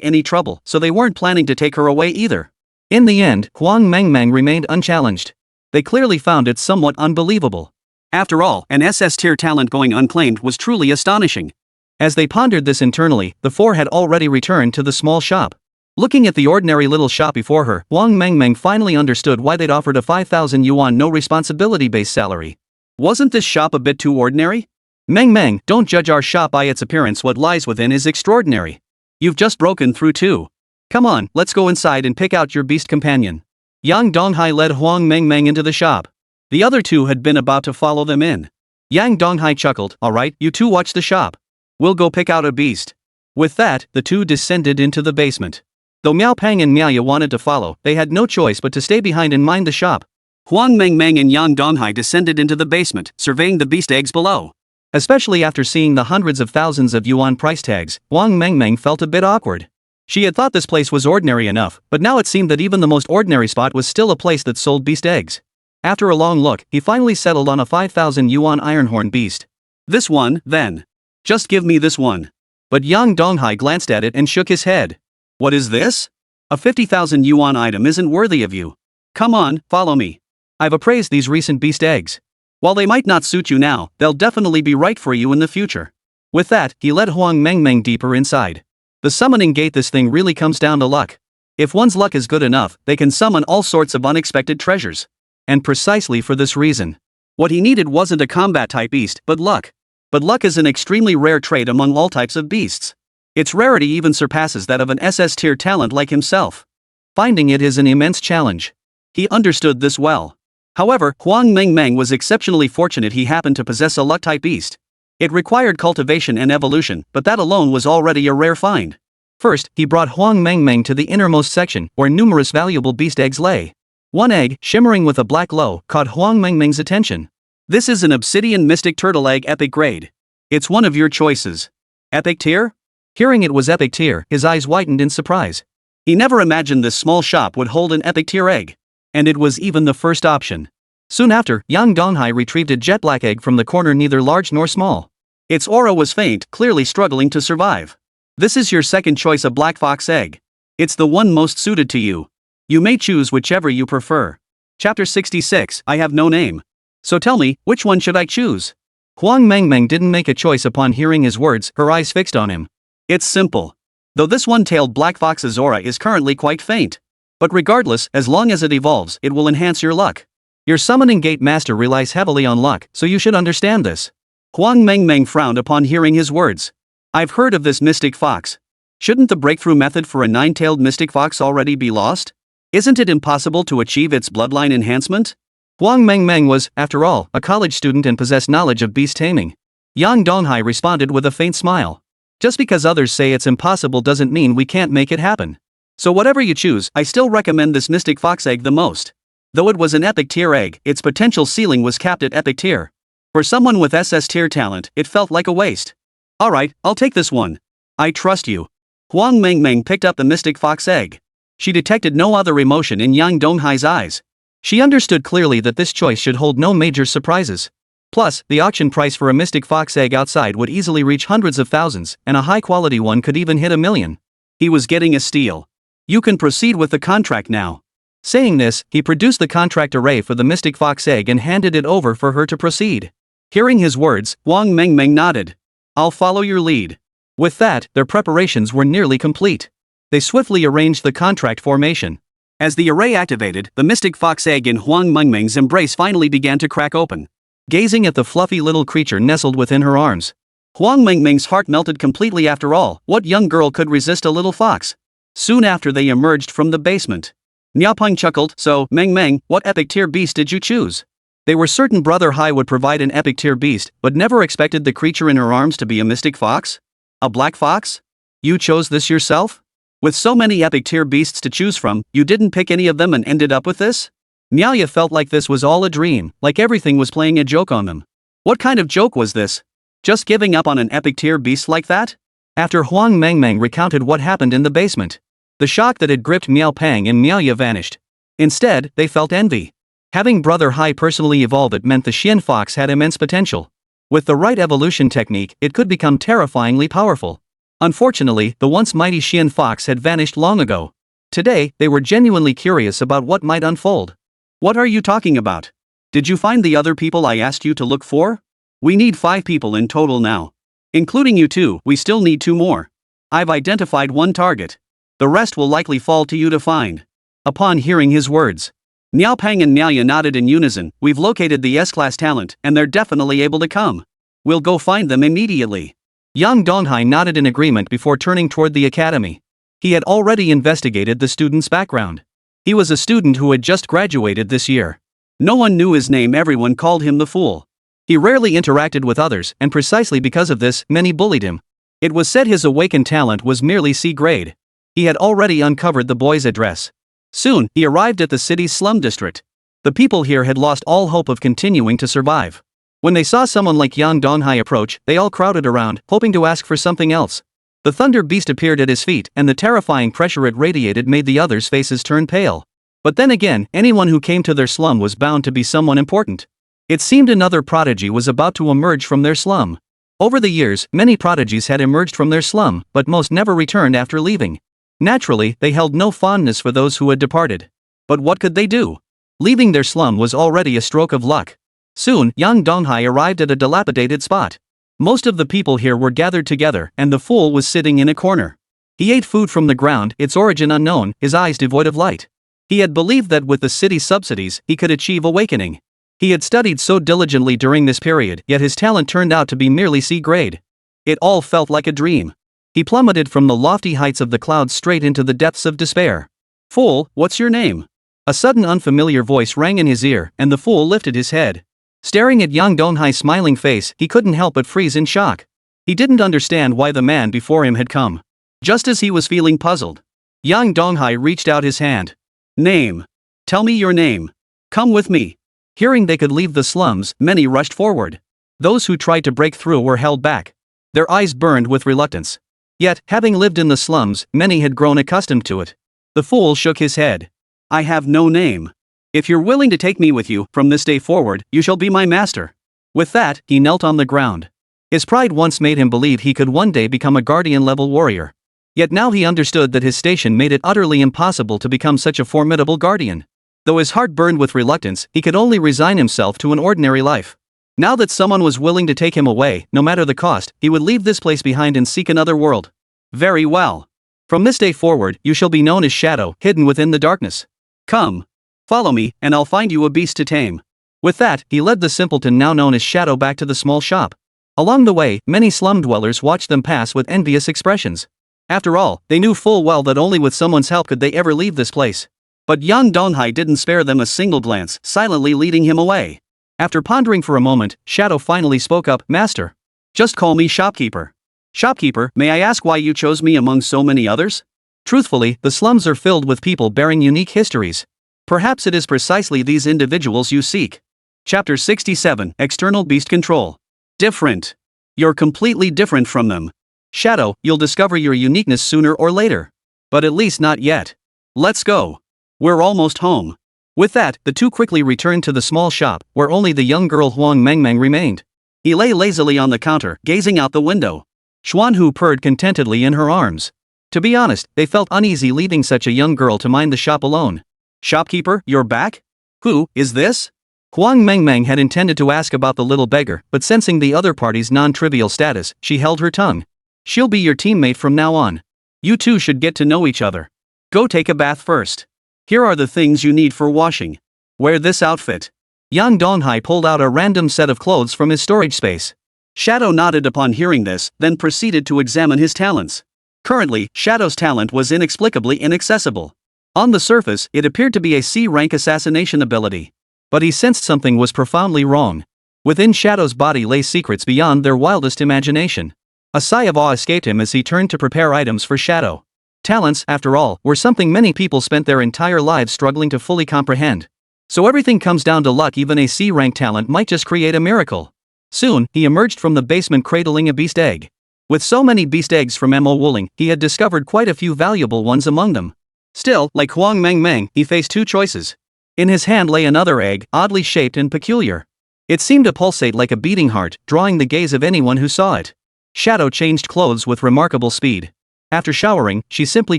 any trouble, so they weren't planning to take her away either. In the end, Huang Mengmeng remained unchallenged. They clearly found it somewhat unbelievable. After all, an SS-tier talent going unclaimed was truly astonishing. As they pondered this internally, the four had already returned to the small shop. Looking at the ordinary little shop before her, Huang Mengmeng finally understood why they'd offered a 5,000 yuan no-responsibility base salary. Wasn't this shop a bit too ordinary? Mengmeng, don't judge our shop by its appearance. What lies within is extraordinary. You've just broken through too. Come on, let's go inside and pick out your beast companion. Yang Donghai led Huang Mengmeng into the shop. The other two had been about to follow them in. Yang Donghai chuckled, alright, you two watch the shop. We'll go pick out a beast. With that, the two descended into the basement. Though Miao Pang and Miaoya wanted to follow, they had no choice but to stay behind and mind the shop. Huang Mengmeng and Yang Donghai descended into the basement, surveying the beast eggs below. Especially after seeing the hundreds of thousands of yuan price tags, Huang Mengmeng felt a bit awkward. She had thought this place was ordinary enough, but now it seemed that even the most ordinary spot was still a place that sold beast eggs. After a long look, he finally settled on a 5,000 yuan ironhorn beast. This one, then. Just give me this one. But Yang Donghai glanced at it and shook his head. What is this? A 50,000 yuan item isn't worthy of you. Come on, follow me. I've appraised these recent beast eggs. While they might not suit you now, they'll definitely be right for you in the future. With that, he led Huang Mengmeng deeper inside. The summoning gate. This thing really comes down to luck. If one's luck is good enough, they can summon all sorts of unexpected treasures. And precisely for this reason. What he needed wasn't a combat-type beast, but luck. But luck is an extremely rare trait among all types of beasts. Its rarity even surpasses that of an SS-tier talent like himself. Finding it is an immense challenge. He understood this well. However, Huang Mengmeng was exceptionally fortunate he happened to possess a luck-type beast. It required cultivation and evolution, but that alone was already a rare find. First, he brought Huang Mengmeng to the innermost section, where numerous valuable beast eggs lay. One egg, shimmering with a black glow, caught Huang Mengmeng's attention. This is an obsidian mystic turtle egg epic grade. It's one of your choices. Epic tier? Hearing it was epic tier, his eyes widened in surprise. He never imagined this small shop would hold an epic tier egg. And it was even the first option. Soon after, Yang Donghai retrieved a jet black egg from the corner, neither large nor small. Its aura was faint, clearly struggling to survive. This is your second choice, a black fox egg. It's the one most suited to you. You may choose whichever you prefer. Chapter 66, I have no name. So tell me, which one should I choose? Huang Mengmeng didn't make a choice upon hearing his words, her eyes fixed on him. It's simple. Though this one-tailed black fox's aura is currently quite faint. But regardless, as long as it evolves, it will enhance your luck. Your summoning gate master relies heavily on luck, so you should understand this. Huang Mengmeng frowned upon hearing his words. I've heard of this mystic fox. Shouldn't the breakthrough method for a nine-tailed mystic fox already be lost? Isn't it impossible to achieve its bloodline enhancement? Huang Mengmeng was, after all, a college student and possessed knowledge of beast taming. Yang Donghai responded with a faint smile. Just because others say it's impossible doesn't mean we can't make it happen. So whatever you choose, I still recommend this mystic fox egg the most. Though it was an epic tier egg, its potential ceiling was capped at epic tier. For someone with SS-tier talent, it felt like a waste. Alright, I'll take this one. I trust you. Huang Mengmeng picked up the mystic fox egg. She detected no other emotion in Yang Donghai's eyes. She understood clearly that this choice should hold no major surprises. Plus, the auction price for a mystic fox egg outside would easily reach hundreds of thousands, and a high-quality one could even hit $1 million. He was getting a steal. You can proceed with the contract now. Saying this, he produced the contract array for the mystic fox egg and handed it over for her to proceed. Hearing his words, Huang Mengmeng nodded. I'll follow your lead. With that, their preparations were nearly complete. They swiftly arranged the contract formation. As the array activated, the mystic fox egg in Huang Mengmeng's embrace finally began to crack open. Gazing at the fluffy little creature nestled within her arms, Huang Mengmeng's heart melted completely. After all, what young girl could resist a little fox? Soon after they emerged from the basement. Niaopeng chuckled, so, Mengmeng, what epic tier beast did you choose? They were certain Brother Hai would provide an epic tier beast, but never expected the creature in her arms to be a mystic fox? A black fox? You chose this yourself? With so many epic tier beasts to choose from, you didn't pick any of them and ended up with this? Miaoya felt like this was all a dream, like everything was playing a joke on them. What kind of joke was this? Just giving up on an epic tier beast like that? After Huang Mengmeng recounted what happened in the basement, the shock that had gripped Miaopeng and Miaoya vanished. Instead, they felt envy. Having Brother Hai personally evolve it meant the Xian fox had immense potential. With the right evolution technique, it could become terrifyingly powerful. Unfortunately, the once mighty Xian fox had vanished long ago. Today, they were genuinely curious about what might unfold. What are you talking about? Did you find the other people I asked you to look for? We need 5 people in total now. Including you two, we still need 2 more. I've identified one target. The rest will likely fall to you to find. Upon hearing his words, Niaopeng and Miaoya nodded in unison. We've located the S-class talent, and they're definitely able to come. We'll go find them immediately. Yang Donghai nodded in agreement before turning toward the academy. He had already investigated the student's background. He was a student who had just graduated this year. No one knew his name, everyone called him the fool. He rarely interacted with others, and precisely because of this, many bullied him. It was said his awakened talent was merely C grade. He had already uncovered the boy's address. Soon, he arrived at the city's slum district. The people here had lost all hope of continuing to survive. When they saw someone like Yang Donghai approach, they all crowded around, hoping to ask for something else. The thunder beast appeared at his feet, and the terrifying pressure it radiated made the others' faces turn pale. But then again, anyone who came to their slum was bound to be someone important. It seemed another prodigy was about to emerge from their slum. Over the years, many prodigies had emerged from their slum, but most never returned after leaving. Naturally, they held no fondness for those who had departed. But what could they do? Leaving their slum was already a stroke of luck. Soon, Yang Donghai arrived at a dilapidated spot. Most of the people here were gathered together, and the fool was sitting in a corner. He ate food from the ground, its origin unknown, his eyes devoid of light. He had believed that with the city's subsidies, he could achieve awakening. He had studied so diligently during this period, yet his talent turned out to be merely C grade. It all felt like a dream. He plummeted from the lofty heights of the clouds straight into the depths of despair. Fool, what's your name? A sudden unfamiliar voice rang in his ear, and the fool lifted his head. Staring at Yang Donghai's smiling face, he couldn't help but freeze in shock. He didn't understand why the man before him had come. Just as he was feeling puzzled, Yang Donghai reached out his hand. Name. Tell me your name. Come with me. Hearing they could leave the slums, many rushed forward. Those who tried to break through were held back. Their eyes burned with reluctance. Yet, having lived in the slums, many had grown accustomed to it. The fool shook his head. I have no name. If you're willing to take me with you, from this day forward, you shall be my master. With that, he knelt on the ground. His pride once made him believe he could one day become a guardian-level warrior. Yet now he understood that his station made it utterly impossible to become such a formidable guardian. Though his heart burned with reluctance, he could only resign himself to an ordinary life. Now that someone was willing to take him away, no matter the cost, he would leave this place behind and seek another world. Very well. From this day forward, you shall be known as Shadow, hidden within the darkness. Come. Follow me, and I'll find you a beast to tame. With that, he led the simpleton now known as Shadow back to the small shop. Along the way, many slum dwellers watched them pass with envious expressions. After all, they knew full well that only with someone's help could they ever leave this place. But Yang Donghai didn't spare them a single glance, silently leading him away. After pondering for a moment, Shadow finally spoke up. Master. Just call me shopkeeper. Shopkeeper, may I ask why you chose me among so many others? Truthfully, the slums are filled with people bearing unique histories. Perhaps it is precisely these individuals you seek. Chapter 67, External Beast Control. Different. You're completely different from them. Shadow, you'll discover your uniqueness sooner or later. But at least not yet. Let's go. We're almost home. With that, the two quickly returned to the small shop, where only the young girl Huang Mengmeng remained. He lay lazily on the counter, gazing out the window. Xuanhu purred contentedly in her arms. To be honest, they felt uneasy leaving such a young girl to mind the shop alone. Shopkeeper, you're back? Who is this? Huang Mengmeng had intended to ask about the little beggar, but sensing the other party's non-trivial status, she held her tongue. She'll be your teammate from now on. You two should get to know each other. Go take a bath first. Here are the things you need for washing. Wear this outfit. Yang Donghai pulled out a random set of clothes from his storage space. Shadow nodded upon hearing this, then proceeded to examine his talents. Currently, Shadow's talent was inexplicably inaccessible. On the surface, it appeared to be a C-rank assassination ability. But he sensed something was profoundly wrong. Within Shadow's body lay secrets beyond their wildest imagination. A sigh of awe escaped him as he turned to prepare items for Shadow. Talents, after all, were something many people spent their entire lives struggling to fully comprehend. So everything comes down to luck. Even a C-rank talent might just create a miracle. Soon, he emerged from the basement cradling a beast egg. With so many beast eggs from Mo Wuling, he had discovered quite a few valuable ones among them. Still, like Huang Mengmeng, he faced two choices. In his hand lay another egg, oddly shaped and peculiar. It seemed to pulsate like a beating heart, drawing the gaze of anyone who saw it. Shadow changed clothes with remarkable speed. After showering, she simply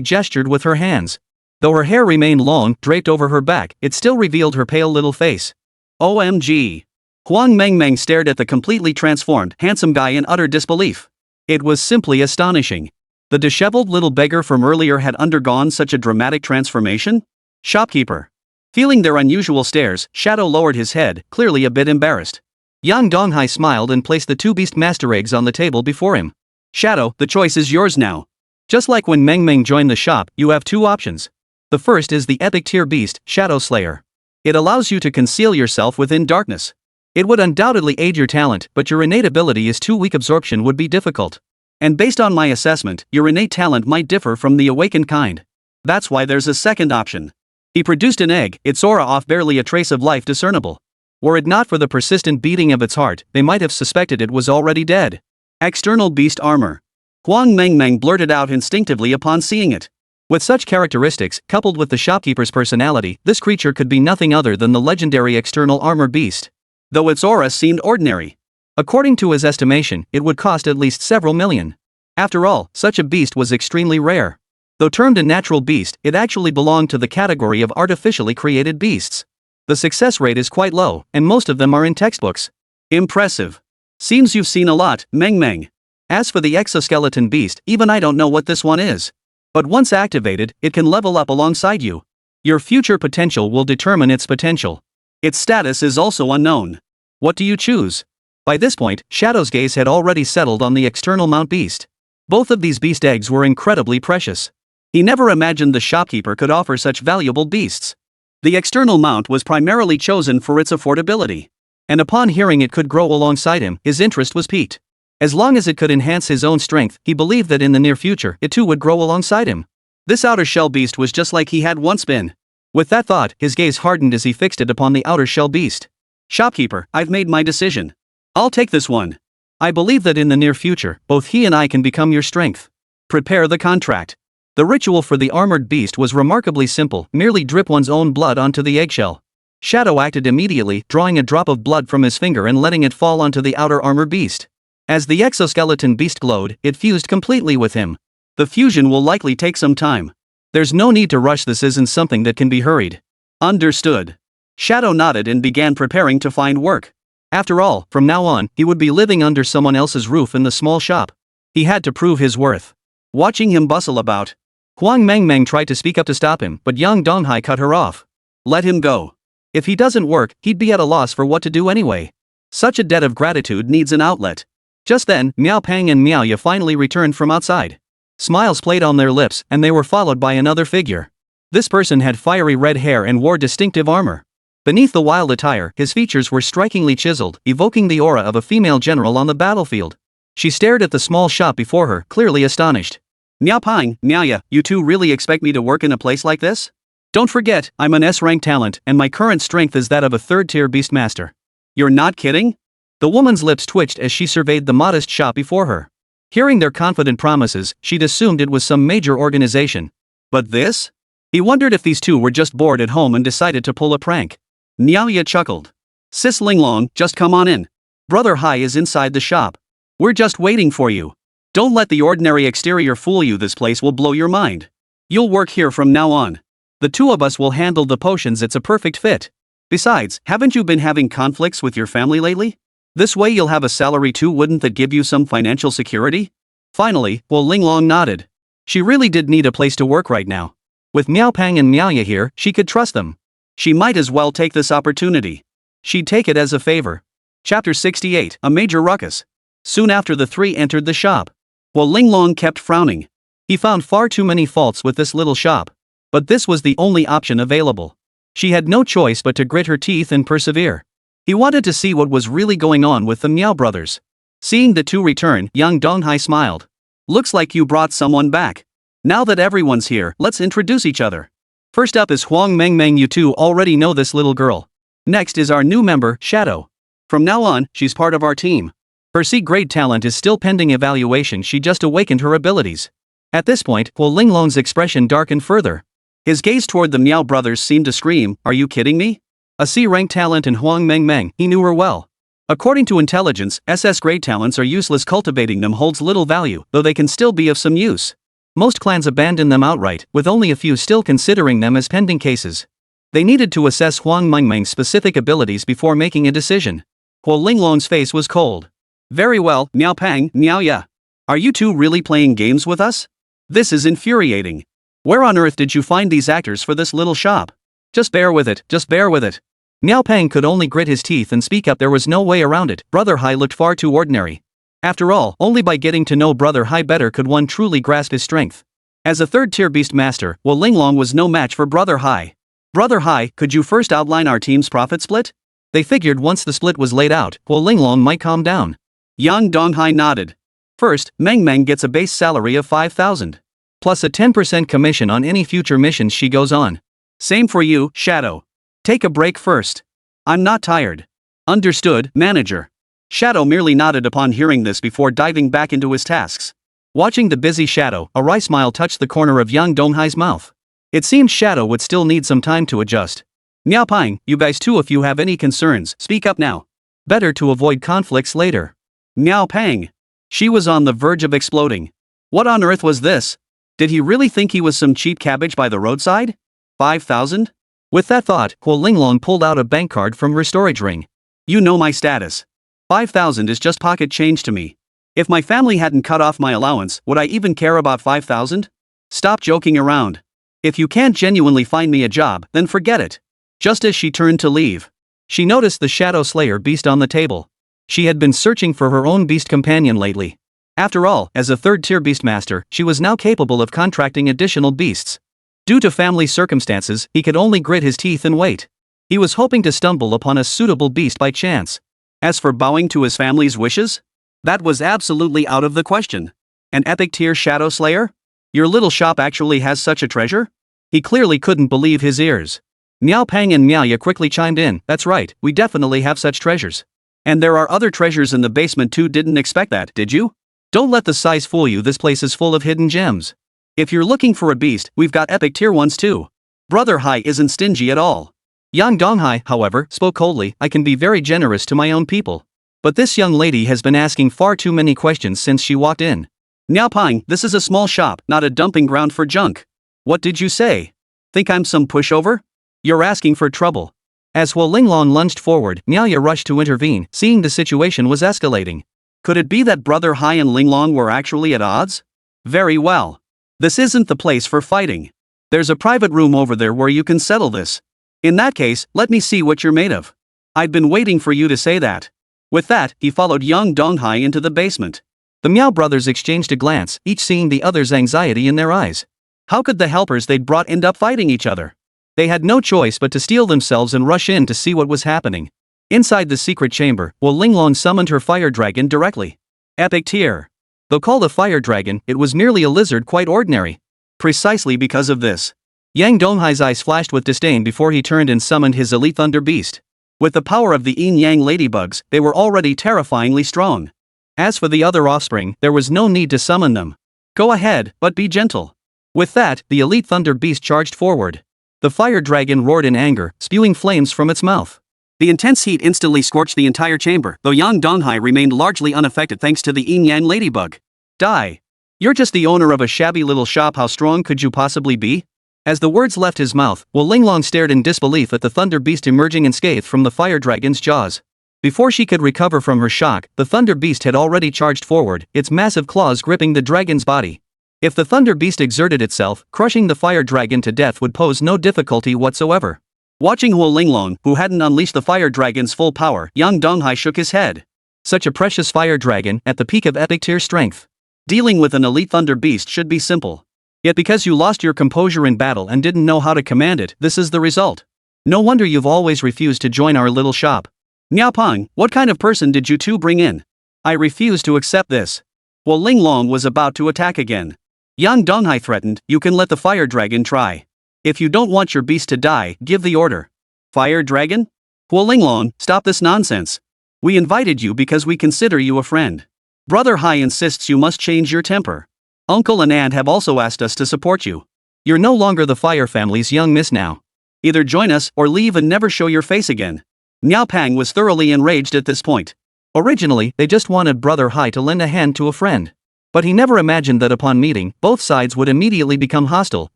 gestured with her hands. Though her hair remained long, draped over her back, it still revealed her pale little face. OMG. Huang Mengmeng stared at the completely transformed, handsome guy in utter disbelief. It was simply astonishing. The disheveled little beggar from earlier had undergone such a dramatic transformation? Shopkeeper. Feeling their unusual stares, Shadow lowered his head, clearly a bit embarrassed. Yang Donghai smiled and placed the two beast master eggs on the table before him. Shadow, the choice is yours now. Just like when Mengmeng joined the shop, you have two options. The first is the epic tier beast, Shadow Slayer. It allows you to conceal yourself within darkness. It would undoubtedly aid your talent, but your innate ability is too weak. Absorption would be difficult. And based on my assessment, your innate talent might differ from the awakened kind. That's why there's a second option. He produced an egg, its aura off, barely a trace of life discernible. Were it not for the persistent beating of its heart, they might have suspected it was already dead. External beast armor. Huang Mengmeng blurted out instinctively upon seeing it. With such characteristics, coupled with the shopkeeper's personality, this creature could be nothing other than the legendary external armor beast. Though its aura seemed ordinary. According to his estimation, it would cost at least several million. After all, such a beast was extremely rare. Though termed a natural beast, it actually belonged to the category of artificially created beasts. The success rate is quite low, and most of them are in textbooks. Impressive. Seems you've seen a lot, Mengmeng. As for the exoskeleton beast, even I don't know what this one is. But once activated, it can level up alongside you. Your future potential will determine its potential. Its status is also unknown. What do you choose? By this point, Shadow's gaze had already settled on the external mount beast. Both of these beast eggs were incredibly precious. He never imagined the shopkeeper could offer such valuable beasts. The external mount was primarily chosen for its affordability. And upon hearing it could grow alongside him, his interest was piqued. As long as it could enhance his own strength, he believed that in the near future, it too would grow alongside him. This outer shell beast was just like he had once been. With that thought, his gaze hardened as he fixed it upon the outer shell beast. Shopkeeper, I've made my decision. I'll take this one. I believe that in the near future, both he and I can become your strength. Prepare the contract. The ritual for the armored beast was remarkably simple, merely drip one's own blood onto the eggshell. Shadow acted immediately, drawing a drop of blood from his finger and letting it fall onto the outer armor beast. As the exoskeleton beast glowed, it fused completely with him. The fusion will likely take some time. There's no need to rush, this isn't something that can be hurried. Understood. Shadow nodded and began preparing to find work. After all, from now on, he would be living under someone else's roof in the small shop. He had to prove his worth. Watching him bustle about, Huang Mengmeng tried to speak up to stop him, but Yang Donghai cut her off. Let him go. If he doesn't work, he'd be at a loss for what to do anyway. Such a debt of gratitude needs an outlet. Just then, Miao Pang and Miao Ya finally returned from outside. Smiles played on their lips, and they were followed by another figure. This person had fiery red hair and wore distinctive armor. Beneath the wild attire, his features were strikingly chiseled, evoking the aura of a female general on the battlefield. She stared at the small shop before her, clearly astonished. Miao Pang, Miao Ya, you two really expect me to work in a place like this? Don't forget, I'm an S-rank talent, and my current strength is that of a third-tier beastmaster. You're not kidding? The woman's lips twitched as she surveyed the modest shop before her. Hearing their confident promises, she'd assumed it was some major organization. But this? He wondered if these two were just bored at home and decided to pull a prank. Miao Ya chuckled. Sis Linglong, just come on in. Brother Hai is inside the shop. We're just waiting for you. Don't let the ordinary exterior fool you, this place will blow your mind. You'll work here from now on. The two of us will handle the potions, it's a perfect fit. Besides, haven't you been having conflicts with your family lately? This way you'll have a salary too, wouldn't that give you some financial security? Finally, Wu Linglong nodded. She really did need a place to work right now. With Miao Pang and Miao Ya here, she could trust them. She might as well take this opportunity. She'd take it as a favor. Chapter 68, A Major Ruckus. Soon after the three entered the shop. Wu Linglong kept frowning. He found far too many faults with this little shop. But this was the only option available. She had no choice but to grit her teeth and persevere. He wanted to see what was really going on with the Miao brothers. Seeing the two return, Yang Donghai smiled. Looks like you brought someone back. Now that everyone's here, let's introduce each other. First up is Huang Mengmeng. You two already know this little girl. Next is our new member, Shadow. From now on, she's part of our team. Her C-grade talent is still pending evaluation, she just awakened her abilities. At this point, Wu Linglong's expression darkened further. His gaze toward the Miao brothers seemed to scream, are you kidding me? A C-rank talent in Huang Mengmeng, he knew her well. According to intelligence, SS-grade talents are useless, cultivating them holds little value, though they can still be of some use. Most clans abandon them outright, with only a few still considering them as pending cases. They needed to assess Huang Mengmeng's specific abilities before making a decision. Wu Linglong's face was cold. Very well, Miao Pang, Miao Ya. Are you two really playing games with us? This is infuriating. Where on earth did you find these actors for this little shop? Just bear with it, just bear with it. Miao Pang could only grit his teeth and speak up, there was no way around it, Brother Hai looked far too ordinary. After all, only by getting to know Brother Hai better could one truly grasp his strength. As a third-tier beast master, Wu Linglong was no match for Brother Hai. Brother Hai, could you first outline our team's profit split? They figured once the split was laid out, Wu Linglong might calm down. Yang Donghai nodded. First, Mengmeng gets a base salary of 5,000. Plus a 10% commission on any future missions she goes on. Same for you, Shadow. Take a break first. I'm not tired. Understood, manager. Shadow merely nodded upon hearing this before diving back into his tasks. Watching the busy Shadow, a wry smile touched the corner of Yang Donghai's mouth. It seemed Shadow would still need some time to adjust. Miao Pang, you guys too, if you have any concerns, speak up now. Better to avoid conflicts later. Miao Pang. She was on the verge of exploding. What on earth was this? Did he really think he was some cheap cabbage by the roadside? 5,000? With that thought, Wu Linglong pulled out a bank card from her storage ring. You know my status. 5,000 is just pocket change to me. If my family hadn't cut off my allowance, would I even care about 5,000? Stop joking around. If you can't genuinely find me a job, then forget it. Just as she turned to leave, she noticed the Shadow Slayer beast on the table. She had been searching for her own beast companion lately. After all, as a third-tier beastmaster, she was now capable of contracting additional beasts. Due to family circumstances, he could only grit his teeth and wait. He was hoping to stumble upon a suitable beast by chance. As for bowing to his family's wishes? That was absolutely out of the question. An epic tier shadow slayer? Your little shop actually has such a treasure? He clearly couldn't believe his ears. Miao Pang and Miao Ya quickly chimed in, that's right, we definitely have such treasures. And there are other treasures in the basement too, didn't expect that, did you? Don't let the size fool you, this place is full of hidden gems. If you're looking for a beast, we've got epic tier ones too. Brother Hai isn't stingy at all. Yang Donghai, however, spoke coldly, I can be very generous to my own people. But this young lady has been asking far too many questions since she walked in. Miao Pang, this is a small shop, not a dumping ground for junk. What did you say? Think I'm some pushover? You're asking for trouble. As Huo Linglong lunged forward, Miao Ya rushed to intervene, seeing the situation was escalating. Could it be that Brother Hai and Linglong were actually at odds? Very well. This isn't the place for fighting. There's a private room over there where you can settle this. In that case, let me see what you're made of. I'd been waiting for you to say that. With that, he followed young Donghai into the basement. The Miao brothers exchanged a glance, each seeing the other's anxiety in their eyes. How could the helpers they'd brought end up fighting each other? They had no choice but to steel themselves and rush in to see what was happening. Inside the secret chamber, Huo Linglong summoned her fire dragon directly. Epic tier. Though called a fire dragon, it was merely a lizard, quite ordinary. Precisely because of this, Yang Donghai's eyes flashed with disdain before he turned and summoned his elite thunder beast. With the power of the yin yang ladybugs, they were already terrifyingly strong. As for the other offspring, there was no need to summon them. Go ahead, but be gentle. With that, the elite thunder beast charged forward. The fire dragon roared in anger, spewing flames from its mouth. The intense heat instantly scorched the entire chamber, though Yang Donghai remained largely unaffected thanks to the yin yang ladybug. Die. You're just the owner of a shabby little shop, how strong could you possibly be? As the words left his mouth, Huo Linglong stared in disbelief at the thunder beast emerging unscathed from the fire dragon's jaws. Before she could recover from her shock, the thunder beast had already charged forward, its massive claws gripping the dragon's body. If the thunder beast exerted itself, crushing the fire dragon to death would pose no difficulty whatsoever. Watching Huo Linglong, who hadn't unleashed the fire dragon's full power, Yang Donghai shook his head. Such a precious fire dragon, at the peak of epic tier strength. Dealing with an elite thunder beast should be simple. Yet because you lost your composure in battle and didn't know how to command it, this is the result. No wonder you've always refused to join our little shop. Miao Pang, what kind of person did you two bring in? I refuse to accept this. Huo Linglong was about to attack again. Yang Donghai threatened, you can let the fire dragon try. If you don't want your beast to die, give the order. Fire dragon? Huo Linglong, stop this nonsense. We invited you because we consider you a friend. Brother Hai insists you must change your temper. Uncle and aunt have also asked us to support you. You're no longer the fire family's young miss now. Either join us or leave and never show your face again. Miao Pang was thoroughly enraged at this point. Originally, they just wanted Brother Hai to lend a hand to a friend. But he never imagined that upon meeting, both sides would immediately become hostile,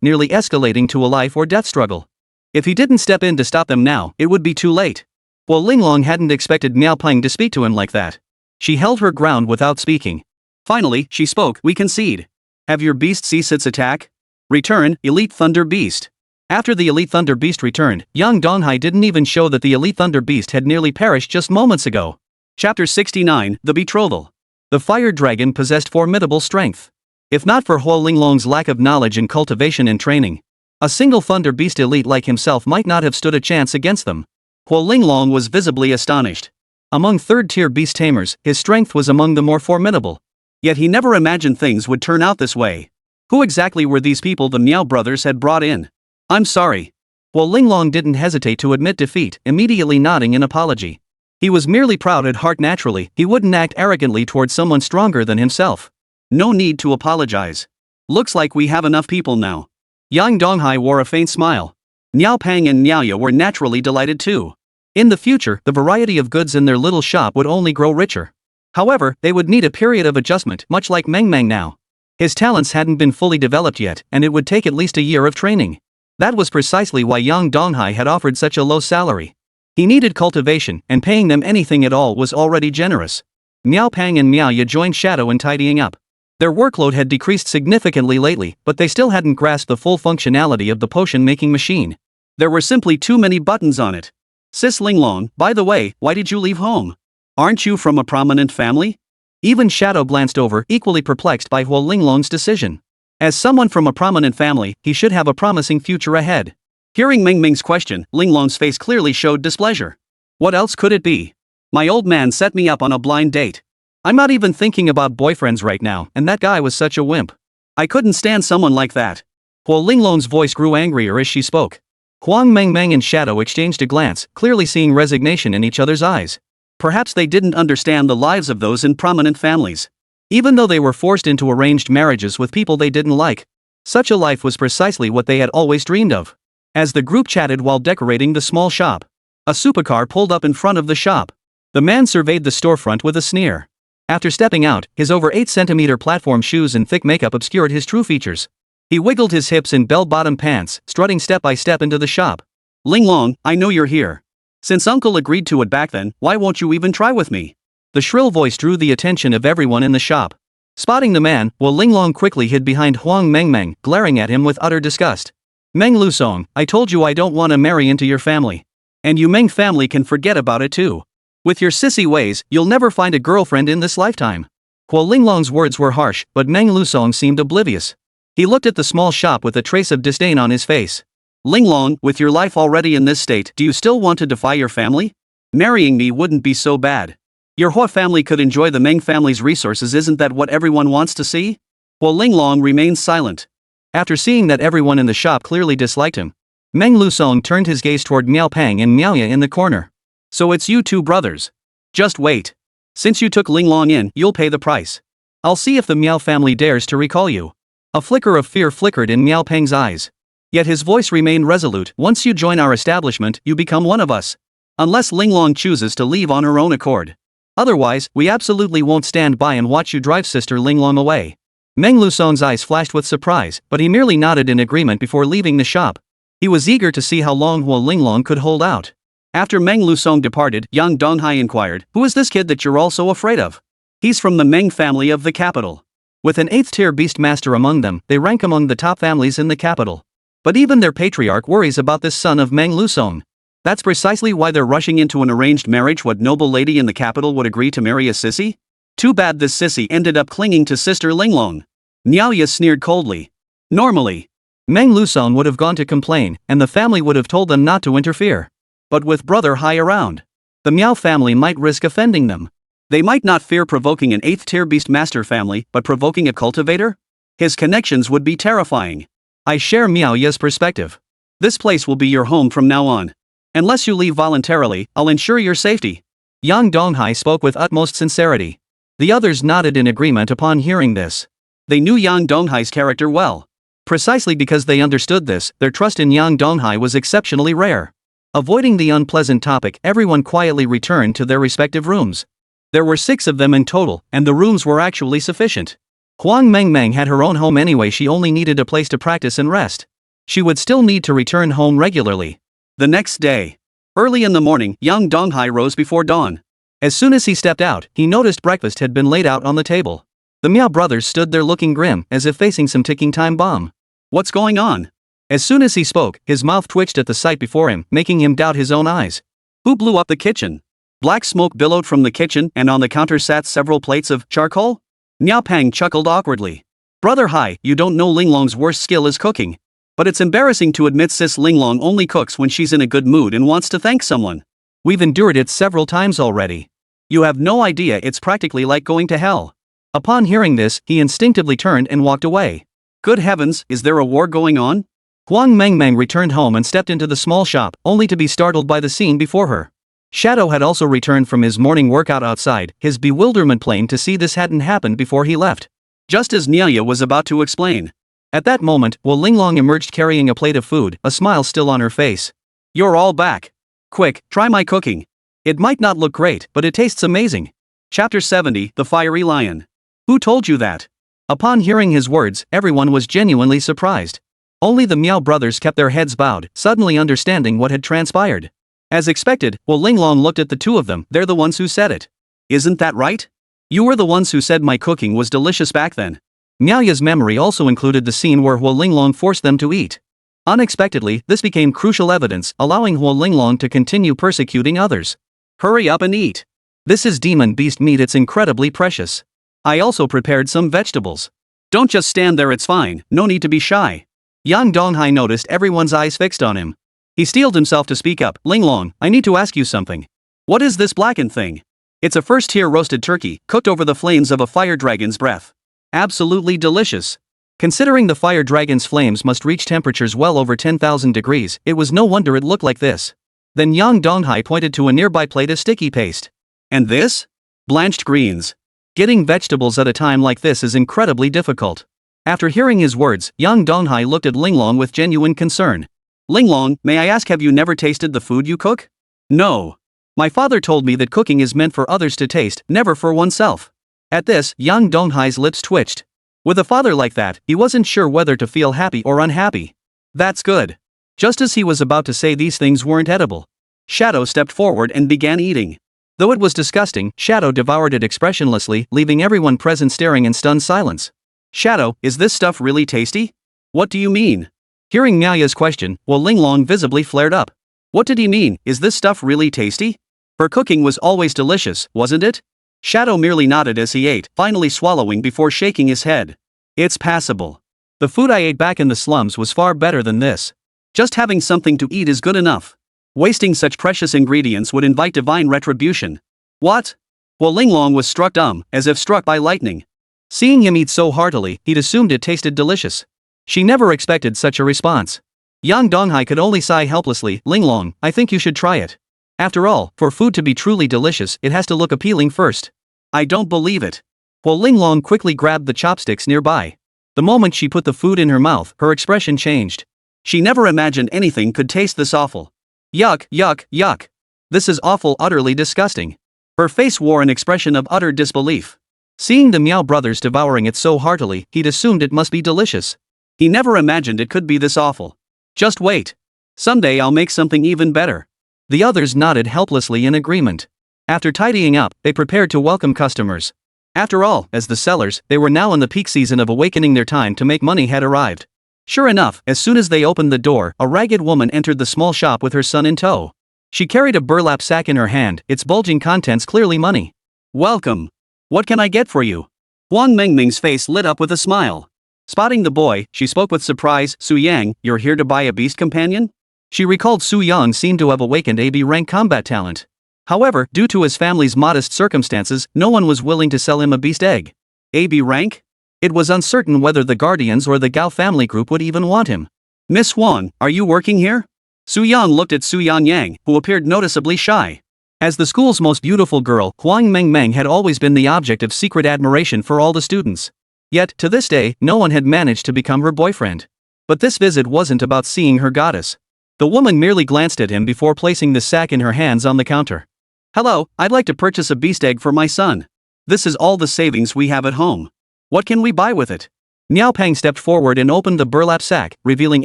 nearly escalating to a life or death struggle. If he didn't step in to stop them now, it would be too late. Huo Linglong hadn't expected Miao Pang to speak to him like that. She held her ground without speaking. Finally, she spoke, we concede. Have your beast cease its attack? Return, Elite Thunder Beast. After the Elite Thunder Beast returned, Yang Donghai didn't even show that the Elite Thunder Beast had nearly perished just moments ago. Chapter 69, The Betrothal. The fire dragon possessed formidable strength. If not for Huo Linglong's lack of knowledge and cultivation and training, a single Thunder Beast elite like himself might not have stood a chance against them. Huo Linglong was visibly astonished. Among third-tier beast tamers, his strength was among the more formidable. Yet he never imagined things would turn out this way. Who exactly were these people the Miao brothers had brought in? I'm sorry. Huo Linglong didn't hesitate to admit defeat, immediately nodding in apology. He was merely proud at heart naturally, he wouldn't act arrogantly towards someone stronger than himself. No need to apologize. Looks like we have enough people now. Yang Donghai wore a faint smile. Miao Pang and Miao Ya were naturally delighted too. In the future, the variety of goods in their little shop would only grow richer. However, they would need a period of adjustment, much like Meng Meng now. His talents hadn't been fully developed yet, and it would take at least a year of training. That was precisely why Yang Donghai had offered such a low salary. He needed cultivation, and paying them anything at all was already generous. Miao Pang and Miao Ya joined Shadow in tidying up. Their workload had decreased significantly lately, but they still hadn't grasped the full functionality of the potion-making machine. There were simply too many buttons on it. Sis Linglong, by the way, why did you leave home? Aren't you from a prominent family? Even Shadow glanced over, equally perplexed by Huo Linglong's decision. As someone from a prominent family, he should have a promising future ahead. Hearing Meng Meng's question, Linglong's face clearly showed displeasure. What else could it be? My old man set me up on a blind date. I'm not even thinking about boyfriends right now, and that guy was such a wimp. I couldn't stand someone like that. While Linglong's voice grew angrier as she spoke. Huang Meng and Shadow exchanged a glance, clearly seeing resignation in each other's eyes. Perhaps they didn't understand the lives of those in prominent families. Even though they were forced into arranged marriages with people they didn't like, such a life was precisely what they had always dreamed of. As the group chatted while decorating the small shop, a supercar pulled up in front of the shop. The man surveyed the storefront with a sneer. After stepping out, his over 8-centimeter platform shoes and thick makeup obscured his true features. He wiggled his hips in bell-bottom pants, strutting step by step into the shop. Linglong, I know you're here. Since Uncle agreed to it back then, why won't you even try with me? The shrill voice drew the attention of everyone in the shop. Spotting the man, Linglong quickly hid behind Huang Meng, glaring at him with utter disgust. Meng Lusong, I told you I don't want to marry into your family. And you Meng family can forget about it too. With your sissy ways, you'll never find a girlfriend in this lifetime. While Linglong's words were harsh, but Meng Lusong seemed oblivious. He looked at the small shop with a trace of disdain on his face. Linglong, with your life already in this state, do you still want to defy your family? Marrying me wouldn't be so bad. Your Hua family could enjoy the Meng family's resources, isn't that what everyone wants to see? While Linglong remained silent. After seeing that everyone in the shop clearly disliked him, Meng Lusong turned his gaze toward Miao Pang and Miaoya in the corner. So it's you two brothers. Just wait. Since you took Linglong in, you'll pay the price. I'll see if the Miao family dares to recall you. A flicker of fear flickered in Miao Pang's eyes. Yet his voice remained resolute. Once you join our establishment, you become one of us. Unless Linglong chooses to leave on her own accord. Otherwise, we absolutely won't stand by and watch you drive Sister Linglong away. Meng Lusong's eyes flashed with surprise, but he merely nodded in agreement before leaving the shop. He was eager to see how long Hua Linglong could hold out. After Meng Lusong departed, Yang Donghai inquired, who is this kid that you're all so afraid of? He's from the Meng family of the capital. With an 8th-tier beastmaster among them, they rank among the top families in the capital. But even their patriarch worries about this son of Meng Lusong. That's precisely why they're rushing into an arranged marriage. What noble lady in the capital would agree to marry a sissy? Too bad this sissy ended up clinging to Sister Linglong. Miaoya sneered coldly. Normally, Meng Lusong would have gone to complain, and the family would have told them not to interfere. But with Brother Hai around, the Miao family might risk offending them. They might not fear provoking an 8th-tier beastmaster family, but provoking a cultivator? His connections would be terrifying. I share Miaoya's perspective. This place will be your home from now on. Unless you leave voluntarily, I'll ensure your safety. Yang Donghai spoke with utmost sincerity. The others nodded in agreement upon hearing this. They knew Yang Donghai's character well. Precisely because they understood this, their trust in Yang Donghai was exceptionally rare. Avoiding the unpleasant topic, everyone quietly returned to their respective rooms. There were 6 of them in total, and the rooms were actually sufficient. Huang Meng had her own home anyway. She only needed a place to practice and rest. She would still need to return home regularly. The next day, early in the morning, Yang Donghai rose before dawn. As soon as he stepped out, he noticed breakfast had been laid out on the table. The Miao brothers stood there looking grim, as if facing some ticking time bomb. What's going on? As soon as he spoke, his mouth twitched at the sight before him, making him doubt his own eyes. Who blew up the kitchen? Black smoke billowed from the kitchen, and on the counter sat several plates of charcoal. Miao Pang chuckled awkwardly. Brother Hai, you don't know Linglong's worst skill is cooking. But it's embarrassing to admit Sis Linglong only cooks when she's in a good mood and wants to thank someone. We've endured it several times already. You have no idea, it's practically like going to hell. Upon hearing this, he instinctively turned and walked away. Good heavens, is there a war going on? Huang Meng returned home and stepped into the small shop, only to be startled by the scene before her. Shadow had also returned from his morning workout outside, his bewilderment plain to see this hadn't happened before he left. Just as Miaoya was about to explain. At that moment, Hua Linglong emerged carrying a plate of food, a smile still on her face. You're all back. Quick, try my cooking. It might not look great, but it tastes amazing. Chapter 70, The Fiery Lion. Who told you that? Upon hearing his words, everyone was genuinely surprised. Only the Miao brothers kept their heads bowed, suddenly understanding what had transpired. As expected, Hua Linglong looked at the two of them. They're the ones who said it. Isn't that right? You were the ones who said my cooking was delicious back then. Miaoya's memory also included the scene where Hua Linglong forced them to eat. Unexpectedly, this became crucial evidence, allowing Hua Linglong to continue persecuting others. Hurry up and eat. This is demon beast meat, it's incredibly precious. I also prepared some vegetables. Don't just stand there, it's fine, no need to be shy. Yang Donghai noticed everyone's eyes fixed on him. He steeled himself to speak up. Linglong, I need to ask you something. What is this blackened thing? It's a first-tier roasted turkey, cooked over the flames of a fire dragon's breath. Absolutely delicious. Considering the fire dragon's flames must reach temperatures well over 10,000 degrees, it was no wonder it looked like this. Then Yang Donghai pointed to a nearby plate of sticky paste. And this? Blanched greens. Getting vegetables at a time like this is incredibly difficult. After hearing his words, Yang Donghai looked at Linglong with genuine concern. Linglong, may I ask, have you never tasted the food you cook? No. My father told me that cooking is meant for others to taste, never for oneself. At this, Yang Donghai's lips twitched. With a father like that, he wasn't sure whether to feel happy or unhappy. That's good. Just as he was about to say these things weren't edible, Shadow stepped forward and began eating. Though it was disgusting, Shadow devoured it expressionlessly, leaving everyone present staring in stunned silence. Shadow, is this stuff really tasty? What do you mean? Hearing Miaya's question, Linglong visibly flared up. What did he mean? Is this stuff really tasty? Her cooking was always delicious, wasn't it? Shadow merely nodded as he ate, finally swallowing before shaking his head. It's passable. The food I ate back in the slums was far better than this. Just having something to eat is good enough. Wasting such precious ingredients would invite divine retribution. What? Linglong was struck dumb, as if struck by lightning. Seeing him eat so heartily, he'd assumed it tasted delicious. She never expected such a response. Yang Donghai could only sigh helplessly. Linglong, I think you should try it. After all, for food to be truly delicious, it has to look appealing first. I don't believe it. Linglong quickly grabbed the chopsticks nearby. The moment she put the food in her mouth, her expression changed. She never imagined anything could taste this awful. Yuck, yuck, yuck. This is awful, utterly disgusting. Her face wore an expression of utter disbelief. Seeing the Miao brothers devouring it so heartily, he'd assumed it must be delicious. He never imagined it could be this awful. Just wait. Someday I'll make something even better. The others nodded helplessly in agreement. After tidying up, they prepared to welcome customers. After all, as the sellers, they were now in the peak season of awakening. Their time to make money had arrived. Sure enough, as soon as they opened the door, a ragged woman entered the small shop with her son in tow. She carried a burlap sack in her hand, its bulging contents clearly money. Welcome. What can I get for you? Huang Mengming's face lit up with a smile. Spotting the boy, she spoke with surprise. Su Yang, you're here to buy a beast companion? She recalled Su Yang seemed to have awakened AB rank combat talent. However, due to his family's modest circumstances, no one was willing to sell him a beast egg. AB rank? It was uncertain whether the Guardians or the Gao family group would even want him. Miss Huang, are you working here? Su Yang looked at Su Yang, who appeared noticeably shy. As the school's most beautiful girl, Huang Mengmeng had always been the object of secret admiration for all the students. Yet, to this day, no one had managed to become her boyfriend. But this visit wasn't about seeing her goddess. The woman merely glanced at him before placing the sack in her hands on the counter. Hello, I'd like to purchase a beast egg for my son. This is all the savings we have at home. What can we buy with it? Miao Pang stepped forward and opened the burlap sack, revealing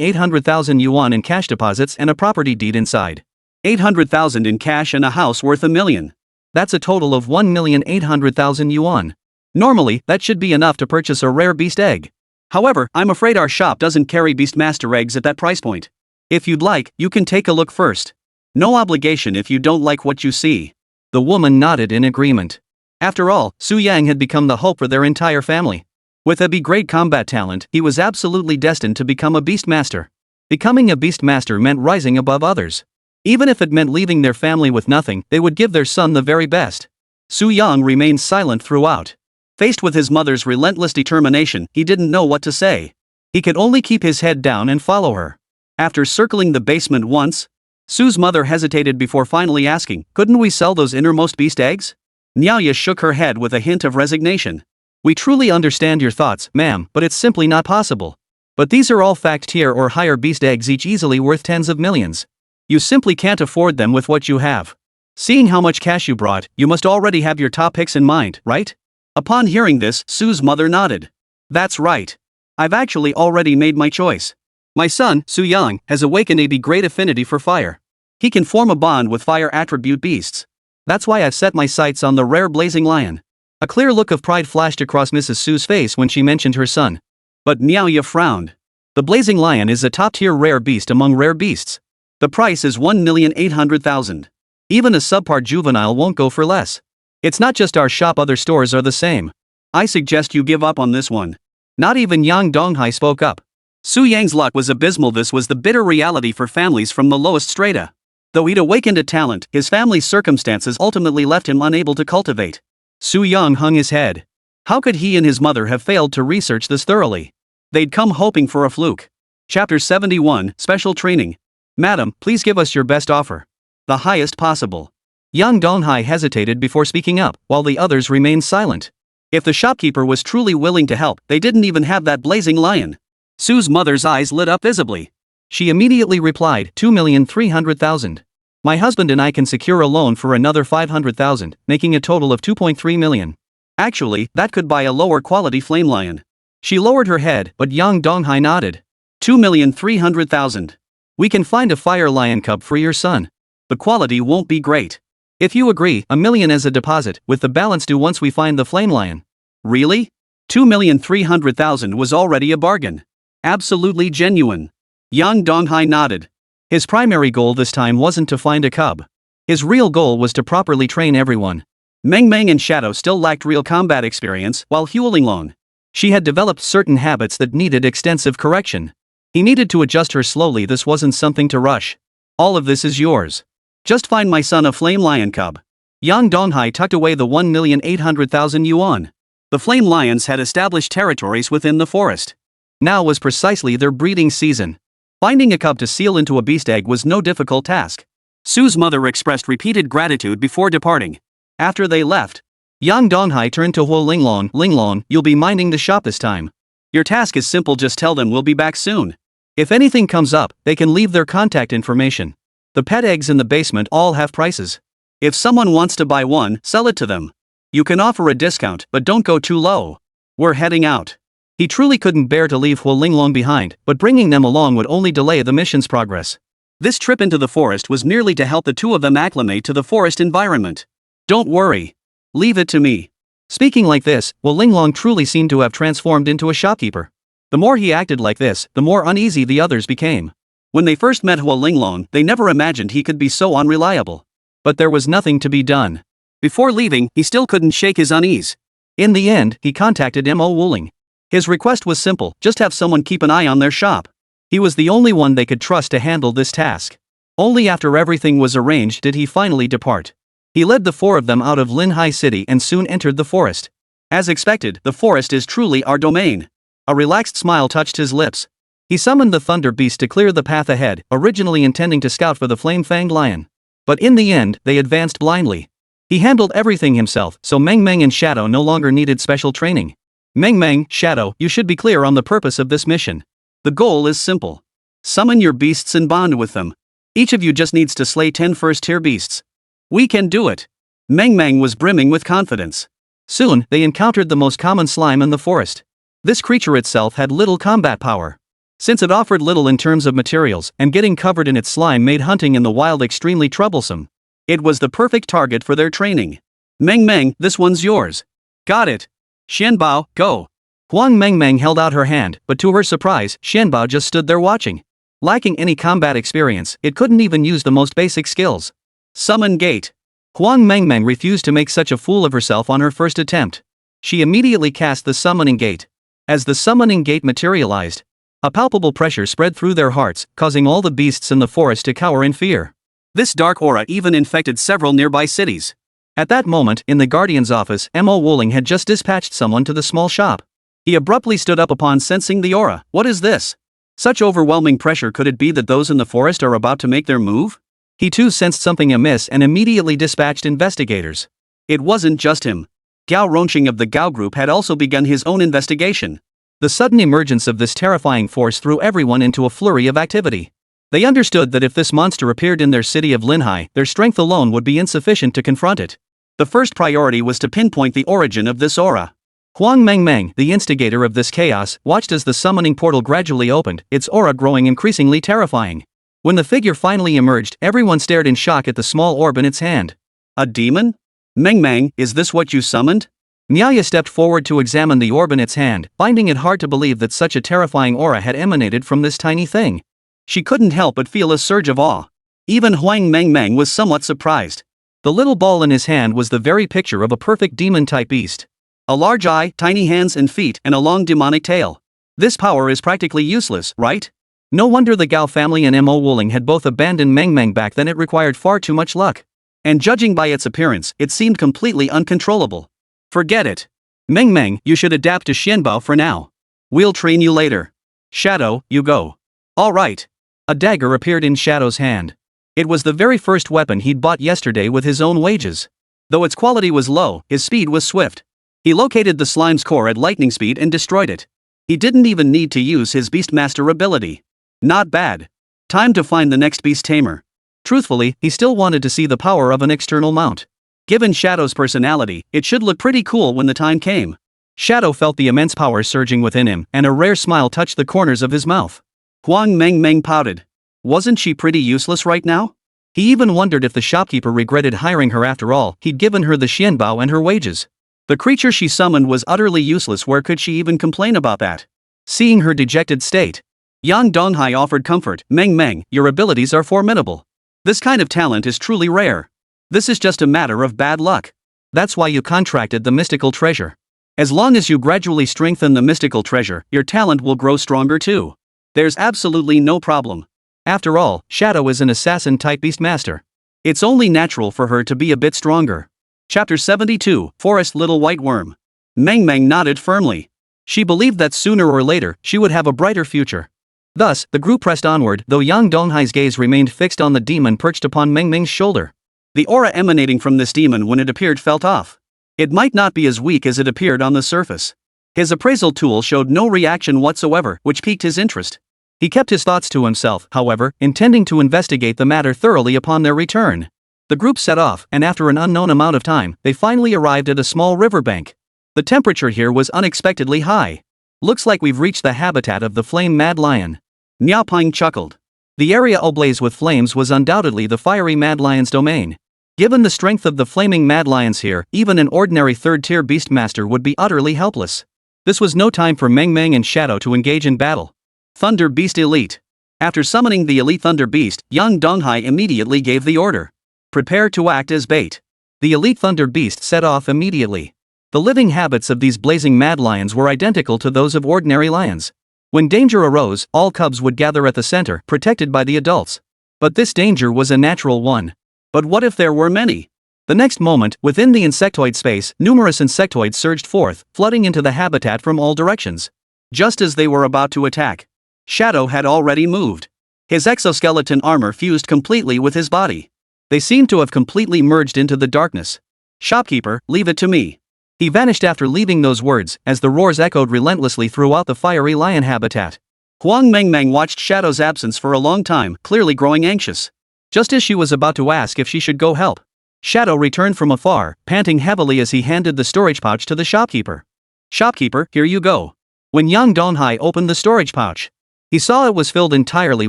800,000 yuan in cash deposits and a property deed inside. 800,000 in cash and a house worth $1 million. That's a total of 1,800,000 yuan. Normally, that should be enough to purchase a rare beast egg. However, I'm afraid our shop doesn't carry Beastmaster eggs at that price point. If you'd like, you can take a look first. No obligation if you don't like what you see. The woman nodded in agreement. After all, Su Yang had become the hope for their entire family. With a great combat talent, he was absolutely destined to become a Beastmaster. Becoming a Beastmaster meant rising above others. Even if it meant leaving their family with nothing, they would give their son the very best. Su Yang remained silent throughout. Faced with his mother's relentless determination, he didn't know what to say. He could only keep his head down and follow her. After circling the basement once, Su's mother hesitated before finally asking, couldn't we sell those innermost beast eggs? Nyaya shook her head with a hint of resignation. We truly understand your thoughts, ma'am, but it's simply not possible. But these are all fact tier or higher beast eggs, each easily worth tens of millions. You simply can't afford them with what you have. Seeing how much cash you brought, you must already have your top picks in mind, right? Upon hearing this, Su's mother nodded. That's right. I've actually already made my choice. My son, Su Yang, has awakened a great affinity for fire. He can form a bond with fire attribute beasts. That's why I've set my sights on the rare blazing lion. A clear look of pride flashed across Mrs. Su's face when she mentioned her son. But Miaoya frowned. The blazing lion is a top-tier rare beast among rare beasts. The price is 1,800,000. Even a subpar juvenile won't go for less. It's not just our shop, other stores are the same. I suggest you give up on this one. Not even Yang Donghai spoke up. Su Yang's luck was abysmal. This was the bitter reality for families from the lowest strata. Though he'd awakened a talent, his family's circumstances ultimately left him unable to cultivate. Su Yang hung his head. How could he and his mother have failed to research this thoroughly? They'd come hoping for a fluke. Chapter 71, Special Training. Madam, please give us your best offer. The highest possible. Young Donghai hesitated before speaking up, while the others remained silent. If the shopkeeper was truly willing to help, they didn't even have that blazing lion. Su's mother's eyes lit up visibly. She immediately replied, 2,300,000. My husband and I can secure a loan for another 500,000, making a total of 2.3 million. Actually, that could buy a lower quality flame lion. She lowered her head, but Yang Donghai nodded. 2,300,000. We can find a fire lion cub for your son. The quality won't be great. If you agree, 1 million as a deposit, with the balance due once we find the flame lion. Really? 2,300,000 was already a bargain. Absolutely genuine. Yang Donghai nodded. His primary goal this time wasn't to find a cub. His real goal was to properly train everyone. Meng Meng and Shadow still lacked real combat experience, while Huolinglong. She had developed certain habits that needed extensive correction. He needed to adjust her slowly. This wasn't something to rush. All of this is yours. Just find my son a flame lion cub. Yang Donghai tucked away the 1,800,000 yuan. The flame lions had established territories within the forest. Now was precisely their breeding season. Finding a cub to seal into a beast egg was no difficult task. Su's mother expressed repeated gratitude before departing. After they left, Yang Donghai turned to Huolinglong. Linglong, you'll be minding the shop this time. Your task is simple, just tell them we'll be back soon. If anything comes up, they can leave their contact information. The pet eggs in the basement all have prices. If someone wants to buy one, sell it to them. You can offer a discount, but don't go too low. We're heading out. He truly couldn't bear to leave Huolinglong behind, but bringing them along would only delay the mission's progress. This trip into the forest was merely to help the two of them acclimate to the forest environment. Don't worry. Leave it to me. Speaking like this, Huolinglong truly seemed to have transformed into a shopkeeper. The more he acted like this, the more uneasy the others became. When they first met Huolinglong, they never imagined he could be so unreliable. But there was nothing to be done. Before leaving, he still couldn't shake his unease. In the end, he contacted Mo Wuling. His request was simple, just have someone keep an eye on their shop. He was the only one they could trust to handle this task. Only after everything was arranged did he finally depart. He led the four of them out of Linhai City and soon entered the forest. As expected, the forest is truly our domain. A relaxed smile touched his lips. He summoned the Thunder Beast to clear the path ahead, originally intending to scout for the flame-fanged lion. But in the end, they advanced blindly. He handled everything himself, so Meng Meng and Shadow no longer needed special training. Meng Meng, Shadow, you should be clear on the purpose of this mission. The goal is simple. Summon your beasts and bond with them. Each of you just needs to slay 10 first-tier beasts. We can do it. Meng Meng was brimming with confidence. Soon, they encountered the most common slime in the forest. This creature itself had little combat power. Since it offered little in terms of materials, and getting covered in its slime made hunting in the wild extremely troublesome. It was the perfect target for their training. Meng Meng, this one's yours. Got it. Xianbao, go. Huang Meng Meng held out her hand, but to her surprise, Xianbao just stood there watching. Lacking any combat experience, it couldn't even use the most basic skills. Summon Gate. Huang Meng Meng refused to make such a fool of herself on her first attempt. She immediately cast the Summoning Gate. As the Summoning Gate materialized, a palpable pressure spread through their hearts, causing all the beasts in the forest to cower in fear. This dark aura even infected several nearby cities. At that moment, in the Guardian's office, Mo Wuling had just dispatched someone to the small shop. He abruptly stood up upon sensing the aura. What is this? Such overwhelming pressure, could it be that those in the forest are about to make their move? He too sensed something amiss and immediately dispatched investigators. It wasn't just him. Gao Ronqing of the Gao group had also begun his own investigation. The sudden emergence of this terrifying force threw everyone into a flurry of activity. They understood that if this monster appeared in their city of Linhai, their strength alone would be insufficient to confront it. The first priority was to pinpoint the origin of this aura. Huang Meng Meng, the instigator of this chaos, watched as the summoning portal gradually opened, its aura growing increasingly terrifying. When the figure finally emerged, everyone stared in shock at the small orb in its hand. A demon? Meng Meng, is this what you summoned? Nyaya stepped forward to examine the orb in its hand, finding it hard to believe that such a terrifying aura had emanated from this tiny thing. She couldn't help but feel a surge of awe. Even Huang Meng Meng was somewhat surprised. The little ball in his hand was the very picture of a perfect demon-type beast. A large eye, tiny hands and feet, and a long demonic tail. This power is practically useless, right? No wonder the Gao family and Mo Wuling had both abandoned Meng Meng back then. It required far too much luck. And judging by its appearance, it seemed completely uncontrollable. Forget it. Meng Meng, you should adapt to Xianbao for now. We'll train you later. Shadow, you go. Alright. A dagger appeared in Shadow's hand. It was the very first weapon he'd bought yesterday with his own wages. Though its quality was low, his speed was swift. He located the slime's core at lightning speed and destroyed it. He didn't even need to use his Beastmaster ability. Not bad. Time to find the next beast tamer. Truthfully, he still wanted to see the power of an external mount. Given Shadow's personality, it should look pretty cool when the time came. Shadow felt the immense power surging within him, and a rare smile touched the corners of his mouth. Huang Meng Meng pouted. Wasn't she pretty useless right now? He even wondered if the shopkeeper regretted hiring her after all. He'd given her the Xianbao and her wages. The creature she summoned was utterly useless. Where could she even complain about that? Seeing her dejected state, Yang Donghai offered comfort. Meng Meng, your abilities are formidable. This kind of talent is truly rare. This is just a matter of bad luck. That's why you contracted the mystical treasure. As long as you gradually strengthen the mystical treasure, your talent will grow stronger too. There's absolutely no problem. After all, Shadow is an assassin-type beastmaster. It's only natural for her to be a bit stronger. Chapter 72, Forest Little White Worm. Meng Meng nodded firmly. She believed that sooner or later, she would have a brighter future. Thus, the group pressed onward, though Yang Donghai's gaze remained fixed on the demon perched upon Meng Meng's shoulder. The aura emanating from this demon when it appeared felt off. It might not be as weak as it appeared on the surface. His appraisal tool showed no reaction whatsoever, which piqued his interest. He kept his thoughts to himself, however, intending to investigate the matter thoroughly upon their return. The group set off, and after an unknown amount of time, they finally arrived at a small riverbank. The temperature here was unexpectedly high. Looks like we've reached the habitat of the flame-mad lion. Miao Ping chuckled. The area ablaze with flames was undoubtedly the fiery mad lion's domain. Given the strength of the flaming mad lions here, even an ordinary third-tier beastmaster would be utterly helpless. This was no time for Meng Meng and Shadow to engage in battle. Thunder Beast Elite. After summoning the Elite Thunder Beast, Yang Donghai immediately gave the order. Prepare to act as bait. The Elite Thunder Beast set off immediately. The living habits of these blazing mad lions were identical to those of ordinary lions. When danger arose, all cubs would gather at the center, protected by the adults. But this danger was a natural one. But what if there were many? The next moment, within the insectoid space, numerous insectoids surged forth, flooding into the habitat from all directions. Just as they were about to attack, Shadow had already moved. His exoskeleton armor fused completely with his body. They seemed to have completely merged into the darkness. Shopkeeper, leave it to me. He vanished after leaving those words, as the roars echoed relentlessly throughout the fiery lion habitat. Huang Meng Meng watched Shadow's absence for a long time, clearly growing anxious. Just as she was about to ask if she should go help, Shadow returned from afar, panting heavily as he handed the storage pouch to the shopkeeper. Shopkeeper, here you go. When Yang Donghai opened the storage pouch, he saw it was filled entirely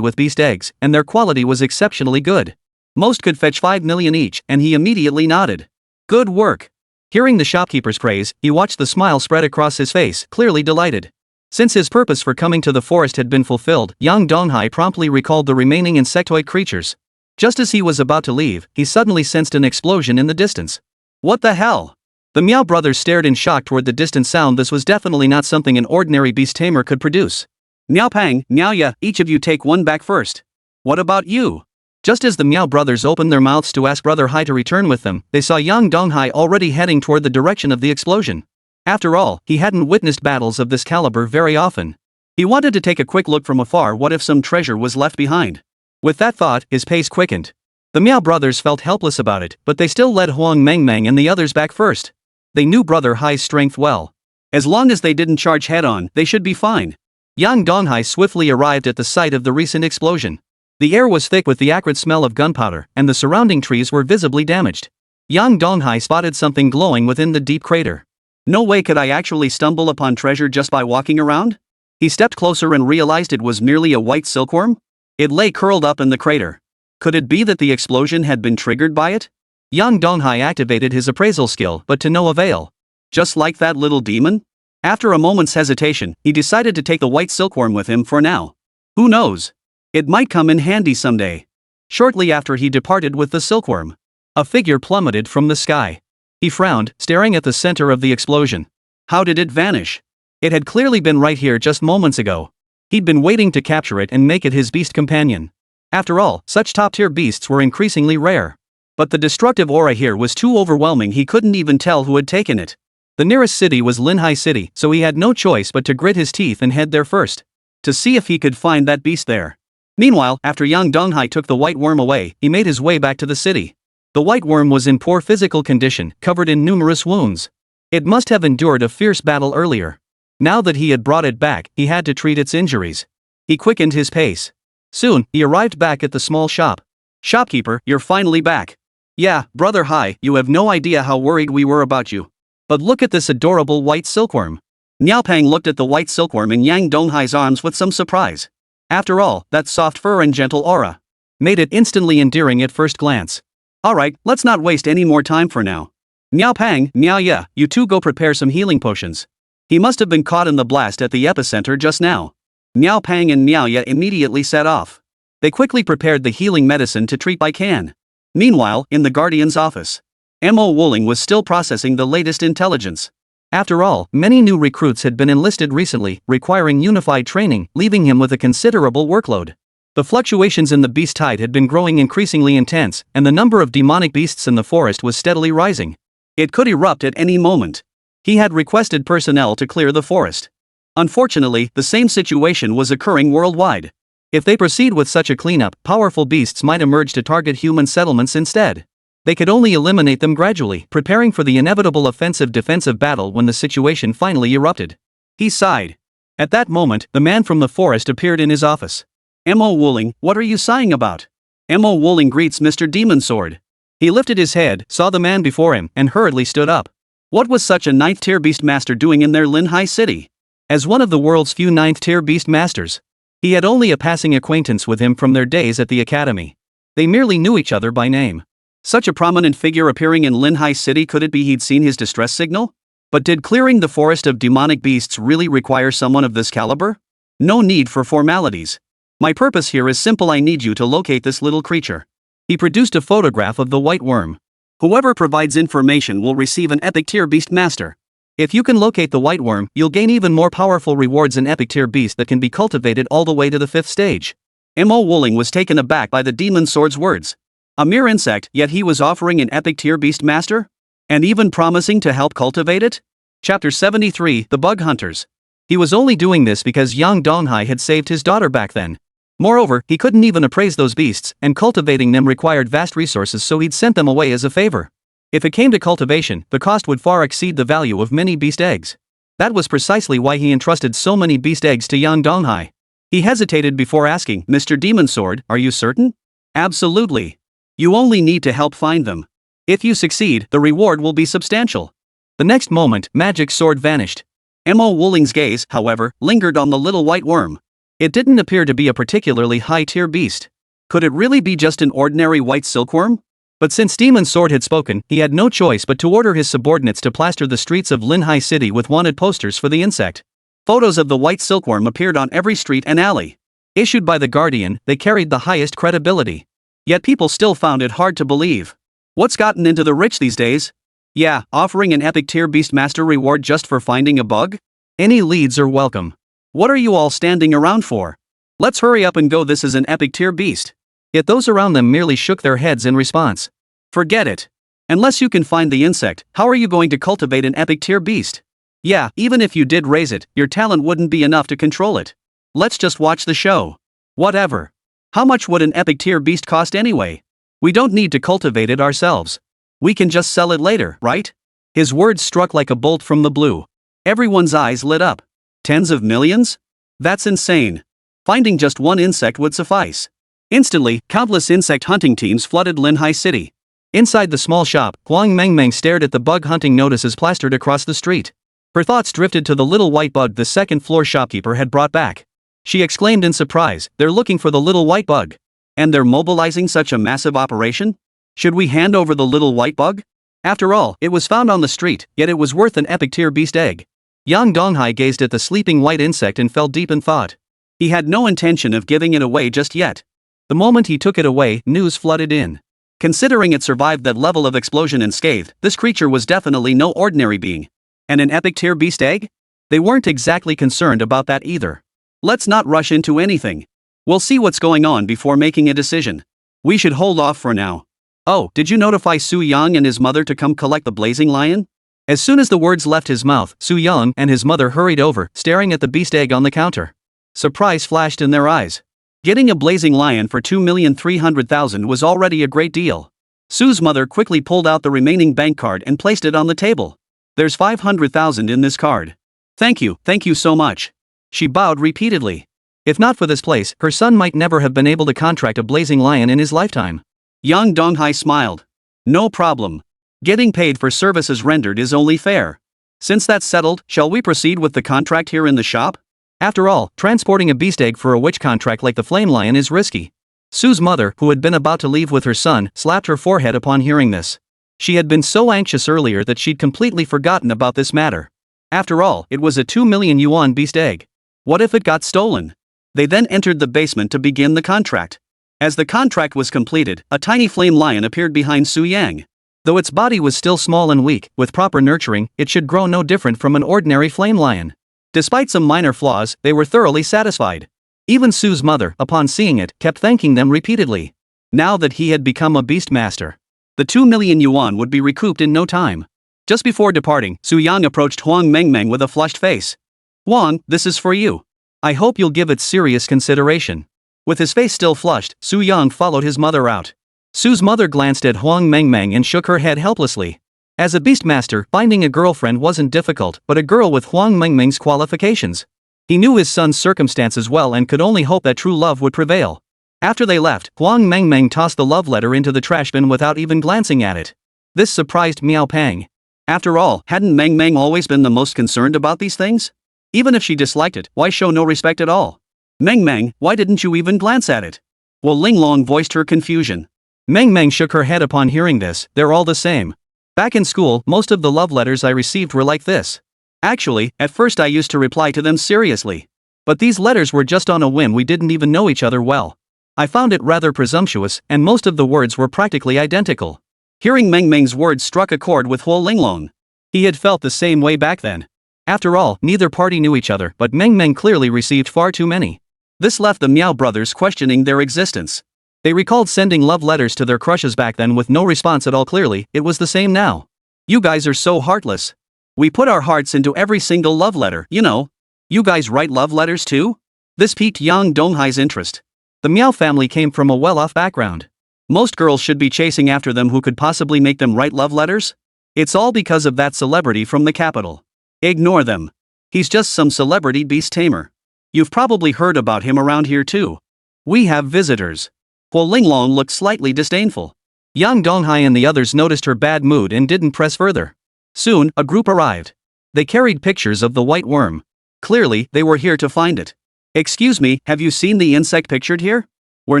with beast eggs, and their quality was exceptionally good. Most could fetch 5 million each, and he immediately nodded. Good work. Hearing the shopkeeper's praise, he watched the smile spread across his face, clearly delighted. Since his purpose for coming to the forest had been fulfilled, Yang Donghai promptly recalled the remaining insectoid creatures. Just as he was about to leave, he suddenly sensed an explosion in the distance. What the hell? The Miao brothers stared in shock toward the distant sound. This was definitely not something an ordinary beast tamer could produce. Miao Pang, Miao Ya, each of you take one back first. What about you? Just as the Miao brothers opened their mouths to ask Brother Hai to return with them, they saw Yang Donghai already heading toward the direction of the explosion. After all, he hadn't witnessed battles of this caliber very often. He wanted to take a quick look from afar. What if some treasure was left behind? With that thought, his pace quickened. The Miao brothers felt helpless about it, but they still led Huang Meng Meng and the others back first. They knew Brother Hai's strength well. As long as they didn't charge head-on, they should be fine. Yang Donghai swiftly arrived at the site of the recent explosion. The air was thick with the acrid smell of gunpowder, and the surrounding trees were visibly damaged. Yang Donghai spotted something glowing within the deep crater. No way could I actually stumble upon treasure just by walking around? He stepped closer and realized it was merely a white silkworm. It lay curled up in the crater. Could it be that the explosion had been triggered by it? Yang Donghai activated his appraisal skill, but to no avail. Just like that little demon? After a moment's hesitation, he decided to take the white silkworm with him for now. Who knows? It might come in handy someday. Shortly after he departed with the silkworm, a figure plummeted from the sky. He frowned, staring at the center of the explosion. How did it vanish? It had clearly been right here just moments ago. He'd been waiting to capture it and make it his beast companion. After all, such top-tier beasts were increasingly rare. But the destructive aura here was too overwhelming, he couldn't even tell who had taken it. The nearest city was Linhai City, so he had no choice but to grit his teeth and head there first, to see if he could find that beast there. Meanwhile, after Yang Donghai took the white worm away, he made his way back to the city. The white worm was in poor physical condition, covered in numerous wounds. It must have endured a fierce battle earlier. Now that he had brought it back, he had to treat its injuries. He quickened his pace. Soon, he arrived back at the small shop. "Shopkeeper, you're finally back." "Yeah, brother Hai, you have no idea how worried we were about you. But look at this adorable white silkworm." Niaopang looked at the white silkworm in Yang Donghai's arms with some surprise. After all, that soft fur and gentle aura made it instantly endearing at first glance. "Alright, let's not waste any more time for now. Niaopang, Niaoya, you two go prepare some healing potions. He must have been caught in the blast at the epicenter just now." Niaopang and Niaoya immediately set off. They quickly prepared the healing medicine to treat Bai Kan. Meanwhile, in the Guardian's office, Mo Wuling was still processing the latest intelligence. After all, many new recruits had been enlisted recently, requiring unified training, leaving him with a considerable workload. The fluctuations in the beast tide had been growing increasingly intense, and the number of demonic beasts in the forest was steadily rising. It could erupt at any moment. He had requested personnel to clear the forest. Unfortunately, the same situation was occurring worldwide. If they proceed with such a cleanup, powerful beasts might emerge to target human settlements instead. They could only eliminate them gradually, preparing for the inevitable offensive-defensive battle when the situation finally erupted. He sighed. At that moment, the man from the forest appeared in his office. "Mo Wuling, what are you sighing about?" Mo Wuling greets Mr. Demon Sword. He lifted his head, saw the man before him, and hurriedly stood up. What was such a 9th-tier beast master doing in their Linhai city? As one of the world's few 9th-tier beast masters, he had only a passing acquaintance with him from their days at the academy. They merely knew each other by name. Such a prominent figure appearing in Linhai City, could it be he'd seen his distress signal? But did clearing the forest of demonic beasts really require someone of this caliber? No need for formalities. My purpose here is simple, I need you to locate this little creature. He produced a photograph of the white worm. Whoever provides information will receive an epic tier beast master. If you can locate the white worm, you'll gain even more powerful rewards, an epic tier beast that can be cultivated all the way to the 5th stage. Mo Wuling was taken aback by the demon sword's words. A mere insect, yet he was offering an epic tier beast master? And even promising to help cultivate it? Chapter 73, The Bug Hunters. He was only doing this because Yang Donghai had saved his daughter back then. Moreover, he couldn't even appraise those beasts, and cultivating them required vast resources, so he'd sent them away as a favor. If it came to cultivation, the cost would far exceed the value of many beast eggs. That was precisely why he entrusted so many beast eggs to Yang Donghai. He hesitated before asking, "Mr. Demon Sword, are you certain?" "Absolutely. You only need to help find them. If you succeed, the reward will be substantial." The next moment, Magic Sword vanished. Mo Wuling's gaze, however, lingered on the little white worm. It didn't appear to be a particularly high-tier beast. Could it really be just an ordinary white silkworm? But since Demon Sword had spoken, he had no choice but to order his subordinates to plaster the streets of Linhai City with wanted posters for the insect. Photos of the white silkworm appeared on every street and alley. Issued by the Guardian, they carried the highest credibility. Yet people still found it hard to believe. What's gotten into the rich these days? Yeah, offering an epic tier beast master reward just for finding a bug? Any leads are welcome. What are you all standing around for? Let's hurry up and go, this is an epic tier beast. Yet those around them merely shook their heads in response. Forget it. Unless you can find the insect, how are you going to cultivate an epic tier beast? Yeah, even if you did raise it, your talent wouldn't be enough to control it. Let's just watch the show. Whatever. How much would an epic tier beast cost anyway? We don't need to cultivate it ourselves. We can just sell it later, right? His words struck like a bolt from the blue. Everyone's eyes lit up. Tens of millions? That's insane. Finding just one insect would suffice. Instantly, countless insect hunting teams flooded Linhai City. Inside the small shop, Huang Mengmeng stared at the bug hunting notices plastered across the street. Her thoughts drifted to the little white bug the second-floor shopkeeper had brought back. She exclaimed in surprise, "They're looking for the little white bug. And they're mobilizing such a massive operation? Should we hand over the little white bug? After all, it was found on the street, yet it was worth an epic tier beast egg." Yang Donghai gazed at the sleeping white insect and fell deep in thought. He had no intention of giving it away just yet. The moment he took it away, news flooded in. Considering it survived that level of explosion unscathed, this creature was definitely no ordinary being. And an epic tier beast egg? They weren't exactly concerned about that either. Let's not rush into anything. We'll see what's going on before making a decision. We should hold off for now. Oh, did you notify Su Yang and his mother to come collect the blazing lion? As soon as the words left his mouth, Su Yang and his mother hurried over, staring at the beast egg on the counter. Surprise flashed in their eyes. Getting a blazing lion for 2,300,000 was already a great deal. Su's mother quickly pulled out the remaining bank card and placed it on the table. There's 500,000 in this card. Thank you so much. She bowed repeatedly. If not for this place, her son might never have been able to contract a blazing lion in his lifetime. Yang Donghai smiled. No problem. Getting paid for services rendered is only fair. Since that's settled, shall we proceed with the contract here in the shop? After all, transporting a beast egg for a witch contract like the flame lion is risky. Su's mother, who had been about to leave with her son, slapped her forehead upon hearing this. She had been so anxious earlier that she'd completely forgotten about this matter. After all, it was a 2 million yuan beast egg. What if it got stolen? They then entered the basement to begin the contract. As the contract was completed, a tiny flame lion appeared behind Su Yang. Though its body was still small and weak, with proper nurturing, it should grow no different from an ordinary flame lion. Despite some minor flaws, they were thoroughly satisfied. Even Su's mother, upon seeing it, kept thanking them repeatedly. Now that he had become a beast master, the 2 million yuan would be recouped in no time. Just before departing, Su Yang approached Huang Mengmeng with a flushed face. Huang, this is for you. I hope you'll give it serious consideration. With his face still flushed, Su Yang followed his mother out. Su's mother glanced at Huang Mengmeng and shook her head helplessly. As a beastmaster, finding a girlfriend wasn't difficult, but a girl with Huang Mengmeng's qualifications. He knew his son's circumstances well and could only hope that true love would prevail. After they left, Huang Mengmeng tossed the love letter into the trash bin without even glancing at it. This surprised Miao Pang. After all, hadn't Mengmeng always been the most concerned about these things? Even if she disliked it, why show no respect at all? Mengmeng, why didn't you even glance at it? Wu Linglong voiced her confusion. Mengmeng shook her head upon hearing this. They're all the same. Back in school, most of the love letters I received were like this. Actually, at first I used to reply to them seriously. But these letters were just on a whim. We didn't even know each other well. I found it rather presumptuous, and most of the words were practically identical. Hearing Mengmeng's words struck a chord with Wu Linglong. He had felt the same way back then. After all, neither party knew each other, but Mengmeng clearly received far too many. This left the Miao brothers questioning their existence. They recalled sending love letters to their crushes back then with no response at all. Clearly, it was the same now. You guys are so heartless. We put our hearts into every single love letter, you know. You guys write love letters too? This piqued Yang Donghai's interest. The Miao family came from a well-off background. Most girls should be chasing after them. Who could possibly make them write love letters? It's all because of that celebrity from the capital. Ignore them. He's just some celebrity beast tamer. You've probably heard about him around here too. We have visitors. Wu Linglong looked slightly disdainful. Yang Donghai and the others noticed her bad mood and didn't press further. Soon, a group arrived. They carried pictures of the white worm. Clearly, they were here to find it. Excuse me, have you seen the insect pictured here? We're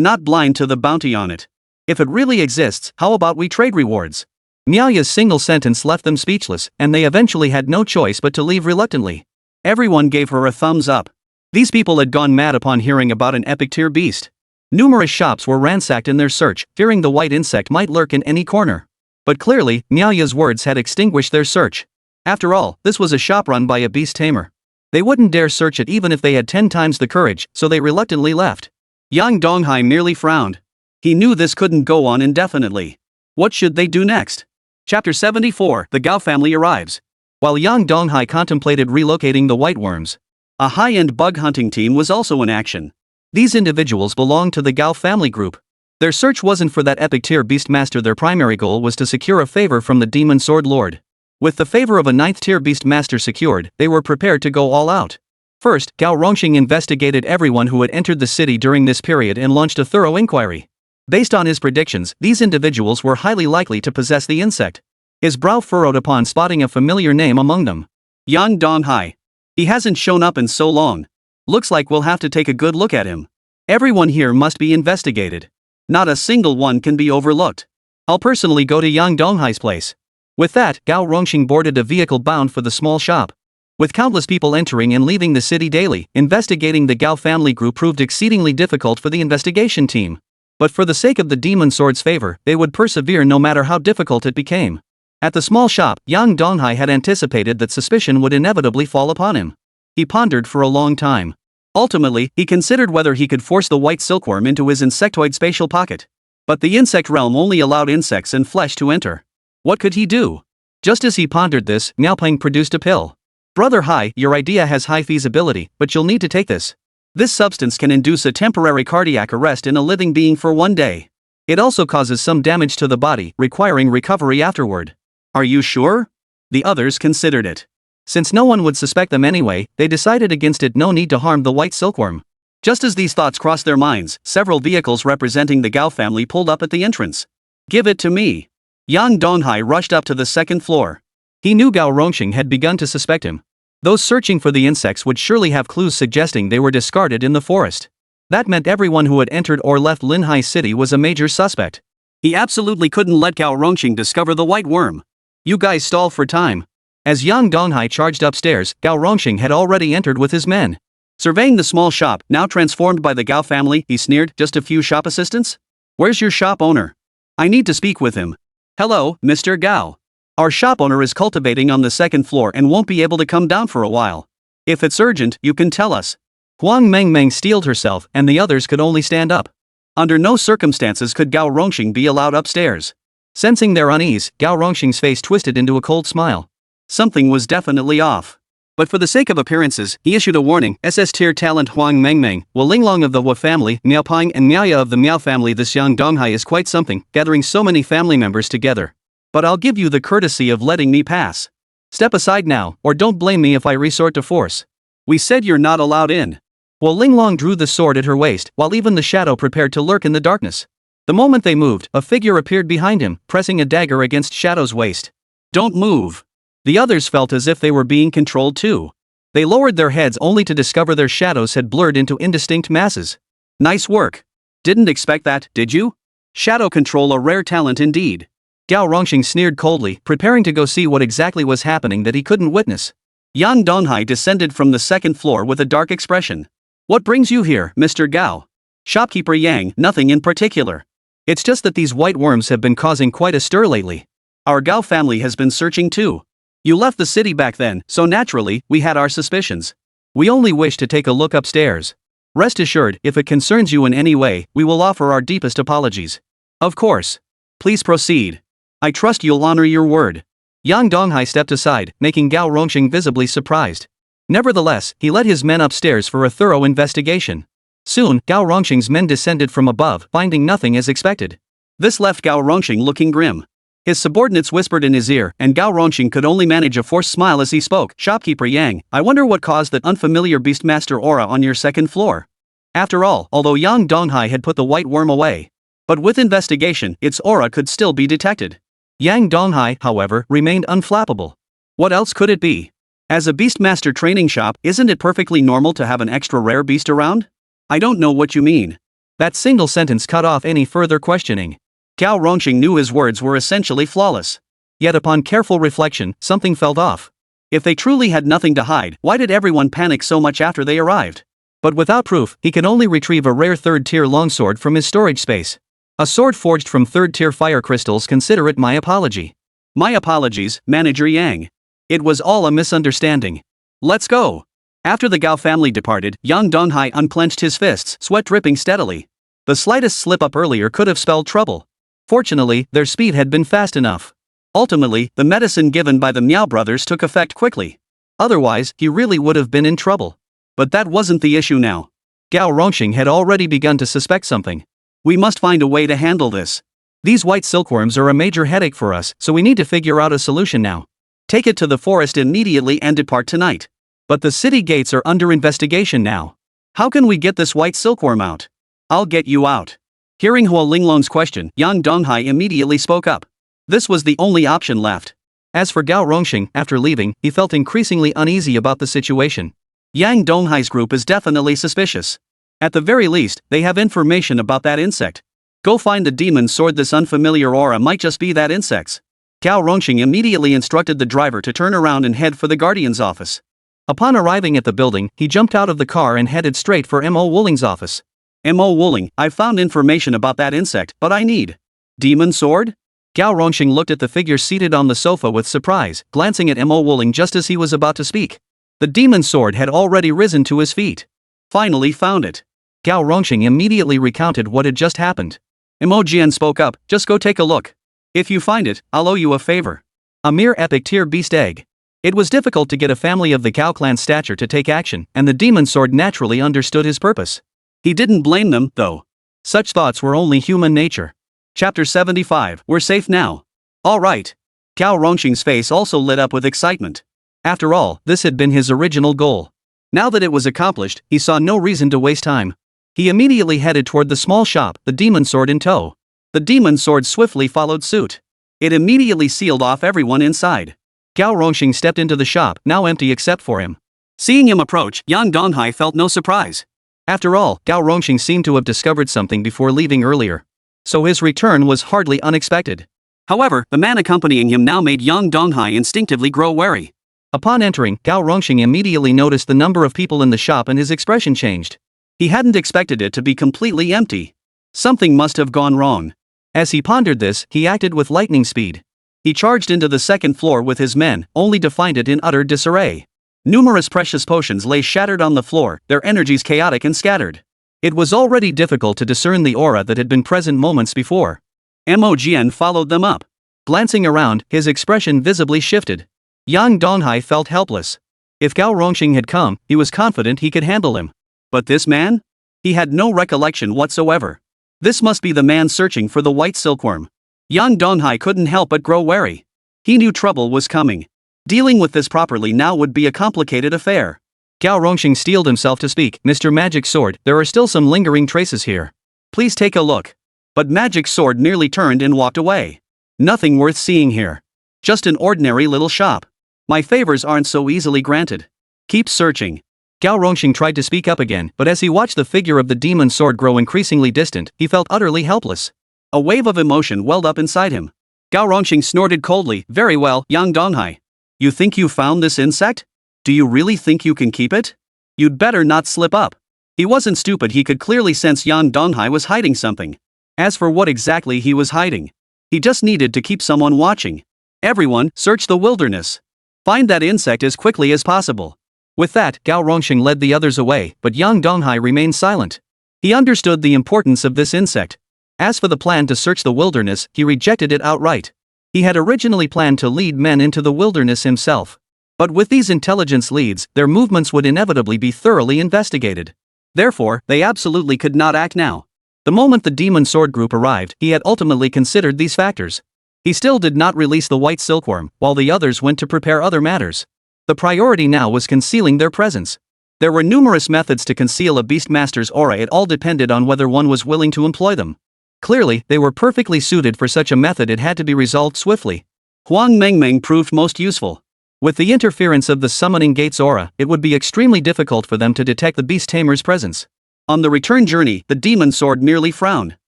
not blind to the bounty on it. If it really exists, how about we trade rewards? Miaoya's single sentence left them speechless, and they eventually had no choice but to leave reluctantly. Everyone gave her a thumbs up. These people had gone mad upon hearing about an epic tier beast. Numerous shops were ransacked in their search, fearing the white insect might lurk in any corner. But clearly, Miaoya's words had extinguished their search. After all, this was a shop run by a beast tamer. They wouldn't dare search it even if they had 10 times the courage, so they reluctantly left. Yang Donghai merely frowned. He knew this couldn't go on indefinitely. What should they do next? Chapter 74, The Gao family arrives. While Yang Donghai contemplated relocating the white worms, a high-end bug hunting team was also in action. These individuals belonged to the Gao family group. Their search wasn't for that epic tier beastmaster. Their primary goal was to secure a favor from the demon sword lord. With the favor of a 9th tier beastmaster secured, they were prepared to go all out. First, Gao Rongxing investigated everyone who had entered the city during this period and launched a thorough inquiry. Based on his predictions, these individuals were highly likely to possess the insect. His brow furrowed upon spotting a familiar name among them. Yang Donghai. He hasn't shown up in so long. Looks like we'll have to take a good look at him. Everyone here must be investigated. Not a single one can be overlooked. I'll personally go to Yang Donghai's place. With that, Gao Rongxing boarded a vehicle bound for the small shop. With countless people entering and leaving the city daily, investigating the Gao family group proved exceedingly difficult for the investigation team. But for the sake of the demon sword's favor, they would persevere no matter how difficult it became. At the small shop, Yang Donghai had anticipated that suspicion would inevitably fall upon him. He pondered for a long time. Ultimately, he considered whether he could force the white silkworm into his insectoid spatial pocket. But the insect realm only allowed insects and flesh to enter. What could he do? Just as he pondered this, Meowpang produced a pill. Brother Hai, your idea has high feasibility, but you'll need to take this. This substance can induce a temporary cardiac arrest in a living being for 1 day. It also causes some damage to the body, requiring recovery afterward. Are you sure? The others considered it. Since no one would suspect them anyway, they decided against it. No need to harm the white silkworm. Just as these thoughts crossed their minds, several vehicles representing the Gao family pulled up at the entrance. Give it to me. Yang Donghai rushed up to the second floor. He knew Gao Rongxing had begun to suspect him. Those searching for the insects would surely have clues suggesting they were discarded in the forest. That meant everyone who had entered or left Linhai City was a major suspect. He absolutely couldn't let Gao Rongxing discover the white worm. You guys stall for time. As Yang Donghai charged upstairs, Gao Rongxing had already entered with his men. Surveying the small shop, now transformed by the Gao family, he sneered, just a few shop assistants? Where's your shop owner? I need to speak with him. Hello, Mr. Gao. Our shop owner is cultivating on the second floor and won't be able to come down for a while. If it's urgent, you can tell us. Huang Mengmeng steeled herself, and the others could only stand up. Under no circumstances could Gao Rongxing be allowed upstairs. Sensing their unease, Gao Rongxing's face twisted into a cold smile. Something was definitely off. But for the sake of appearances, he issued a warning. SSS-tier talent Huang Mengmeng, Linglong of the Hua family, Miaoping and Miaya of the Miao family. This Yang Donghai is quite something, gathering so many family members together. But I'll give you the courtesy of letting me pass. Step aside now, or don't blame me if I resort to force. We said you're not allowed in. While Linglong drew the sword at her waist, while even the shadow prepared to lurk in the darkness. The moment they moved, a figure appeared behind him, pressing a dagger against Shadow's waist. Don't move. The others felt as if they were being controlled too. They lowered their heads only to discover their shadows had blurred into indistinct masses. Nice work. Didn't expect that, did you? Shadow control, a rare talent indeed. Gao Rongxing sneered coldly, preparing to go see what exactly was happening that he couldn't witness. Yang Donghai descended from the second floor with a dark expression. What brings you here, Mr. Gao? Shopkeeper Yang, nothing in particular. It's just that these white worms have been causing quite a stir lately. Our Gao family has been searching too. You left the city back then, so naturally, we had our suspicions. We only wish to take a look upstairs. Rest assured, if it concerns you in any way, we will offer our deepest apologies. Of course. Please proceed. I trust you'll honor your word. Yang Donghai stepped aside, making Gao Rongxing visibly surprised. Nevertheless, he led his men upstairs for a thorough investigation. Soon, Gao Rongxing's men descended from above, finding nothing as expected. This left Gao Rongxing looking grim. His subordinates whispered in his ear, and Gao Rongxing could only manage a forced smile as he spoke. Shopkeeper Yang, I wonder what caused that unfamiliar beastmaster aura on your second floor. After all, although Yang Donghai had put the white worm away. But with investigation, its aura could still be detected. Yang Donghai, however, remained unflappable. What else could it be? As a beastmaster training shop, isn't it perfectly normal to have an extra rare beast around? I don't know what you mean. That single sentence cut off any further questioning. Gao Rongxing knew his words were essentially flawless. Yet upon careful reflection, something felt off. If they truly had nothing to hide, why did everyone panic so much after they arrived? But without proof, he could only retrieve a rare third-tier longsword from his storage space. A sword forged from third-tier fire crystals. Consider it my apology. My apologies, Manager Yang. It was all a misunderstanding. Let's go. After the Gao family departed, Yang Donghai unclenched his fists, sweat dripping steadily. The slightest slip-up earlier could have spelled trouble. Fortunately, their speed had been fast enough. Ultimately, the medicine given by the Miao brothers took effect quickly. Otherwise, he really would have been in trouble. But that wasn't the issue now. Gao Rongxing had already begun to suspect something. We must find a way to handle this. These white silkworms are a major headache for us, so we need to figure out a solution now. Take it to the forest immediately and depart tonight. But the city gates are under investigation now. How can we get this white silkworm out? I'll get you out. Hearing Hua Linglong's question, Yang Donghai immediately spoke up. This was the only option left. As for Gao Rongxing, after leaving, he felt increasingly uneasy about the situation. Yang Donghai's group is definitely suspicious. At the very least, they have information about that insect. Go find the demon sword. This unfamiliar aura might just be that insect's. Gao Rongxing immediately instructed the driver to turn around and head for the guardian's office. Upon arriving at the building, he jumped out of the car and headed straight for M.O. Wooling's office. M.O. Wooling, I found information about that insect, but I need. Demon sword? Gao Rongxing looked at the figure seated on the sofa with surprise, glancing at M.O. Wooling just as he was about to speak. The demon sword had already risen to his feet. Finally found it. Gao Rongxing immediately recounted what had just happened. Imojian spoke up, just go take a look. If you find it, I'll owe you a favor. A mere epic tier beast egg. It was difficult to get a family of the Gao clan's stature to take action, and the demon sword naturally understood his purpose. He didn't blame them, though. Such thoughts were only human nature. Chapter 75, We're safe now. Alright. Gao Rongxing's face also lit up with excitement. After all, this had been his original goal. Now that it was accomplished, he saw no reason to waste time. He immediately headed toward the small shop, the demon sword in tow. The demon sword swiftly followed suit. It immediately sealed off everyone inside. Gao Rongxing stepped into the shop, now empty except for him. Seeing him approach, Yang Donghai felt no surprise. After all, Gao Rongxing seemed to have discovered something before leaving earlier. So his return was hardly unexpected. However, the man accompanying him now made Yang Donghai instinctively grow wary. Upon entering, Gao Rongxing immediately noticed the number of people in the shop and his expression changed. He hadn't expected it to be completely empty. Something must have gone wrong. As he pondered this, he acted with lightning speed. He charged into the second floor with his men, only to find it in utter disarray. Numerous precious potions lay shattered on the floor, their energies chaotic and scattered. It was already difficult to discern the aura that had been present moments before. Mo Jian followed them up. Glancing around, his expression visibly shifted. Yang Donghai felt helpless. If Gao Rongxing had come, he was confident he could handle him. But this man? He had no recollection whatsoever. This must be the man searching for the white silkworm. Yang Donghai couldn't help but grow wary. He knew trouble was coming. Dealing with this properly now would be a complicated affair. Gao Rongxing steeled himself to speak, Mr. Magic Sword, there are still some lingering traces here. Please take a look. But Magic Sword merely turned and walked away. Nothing worth seeing here. Just an ordinary little shop. My favors aren't so easily granted. Keep searching. Gao Rongxing tried to speak up again, but as he watched the figure of the demon sword grow increasingly distant, he felt utterly helpless. A wave of emotion welled up inside him. Gao Rongxing snorted coldly, very well, Yang Donghai. You think you found this insect? Do you really think you can keep it? You'd better not slip up. He wasn't stupid, he could clearly sense Yang Donghai was hiding something. As for what exactly he was hiding, he just needed to keep someone watching. Everyone, search the wilderness. Find that insect as quickly as possible. With that, Gao Rongxing led the others away, but Yang Donghai remained silent. He understood the importance of this insect. As for the plan to search the wilderness, he rejected it outright. He had originally planned to lead men into the wilderness himself. But with these intelligence leads, their movements would inevitably be thoroughly investigated. Therefore, they absolutely could not act now. The moment the demon sword group arrived, he had ultimately considered these factors. He still did not release the white silkworm, while the others went to prepare other matters. The priority now was concealing their presence. There were numerous methods to conceal a beastmaster's aura, it all depended on whether one was willing to employ them. Clearly, they were perfectly suited for such a method, it had to be resolved swiftly. Huang Mengmeng proved most useful. With the interference of the summoning gate's aura, it would be extremely difficult for them to detect the beast tamer's presence. On the return journey, the demon sword merely frowned.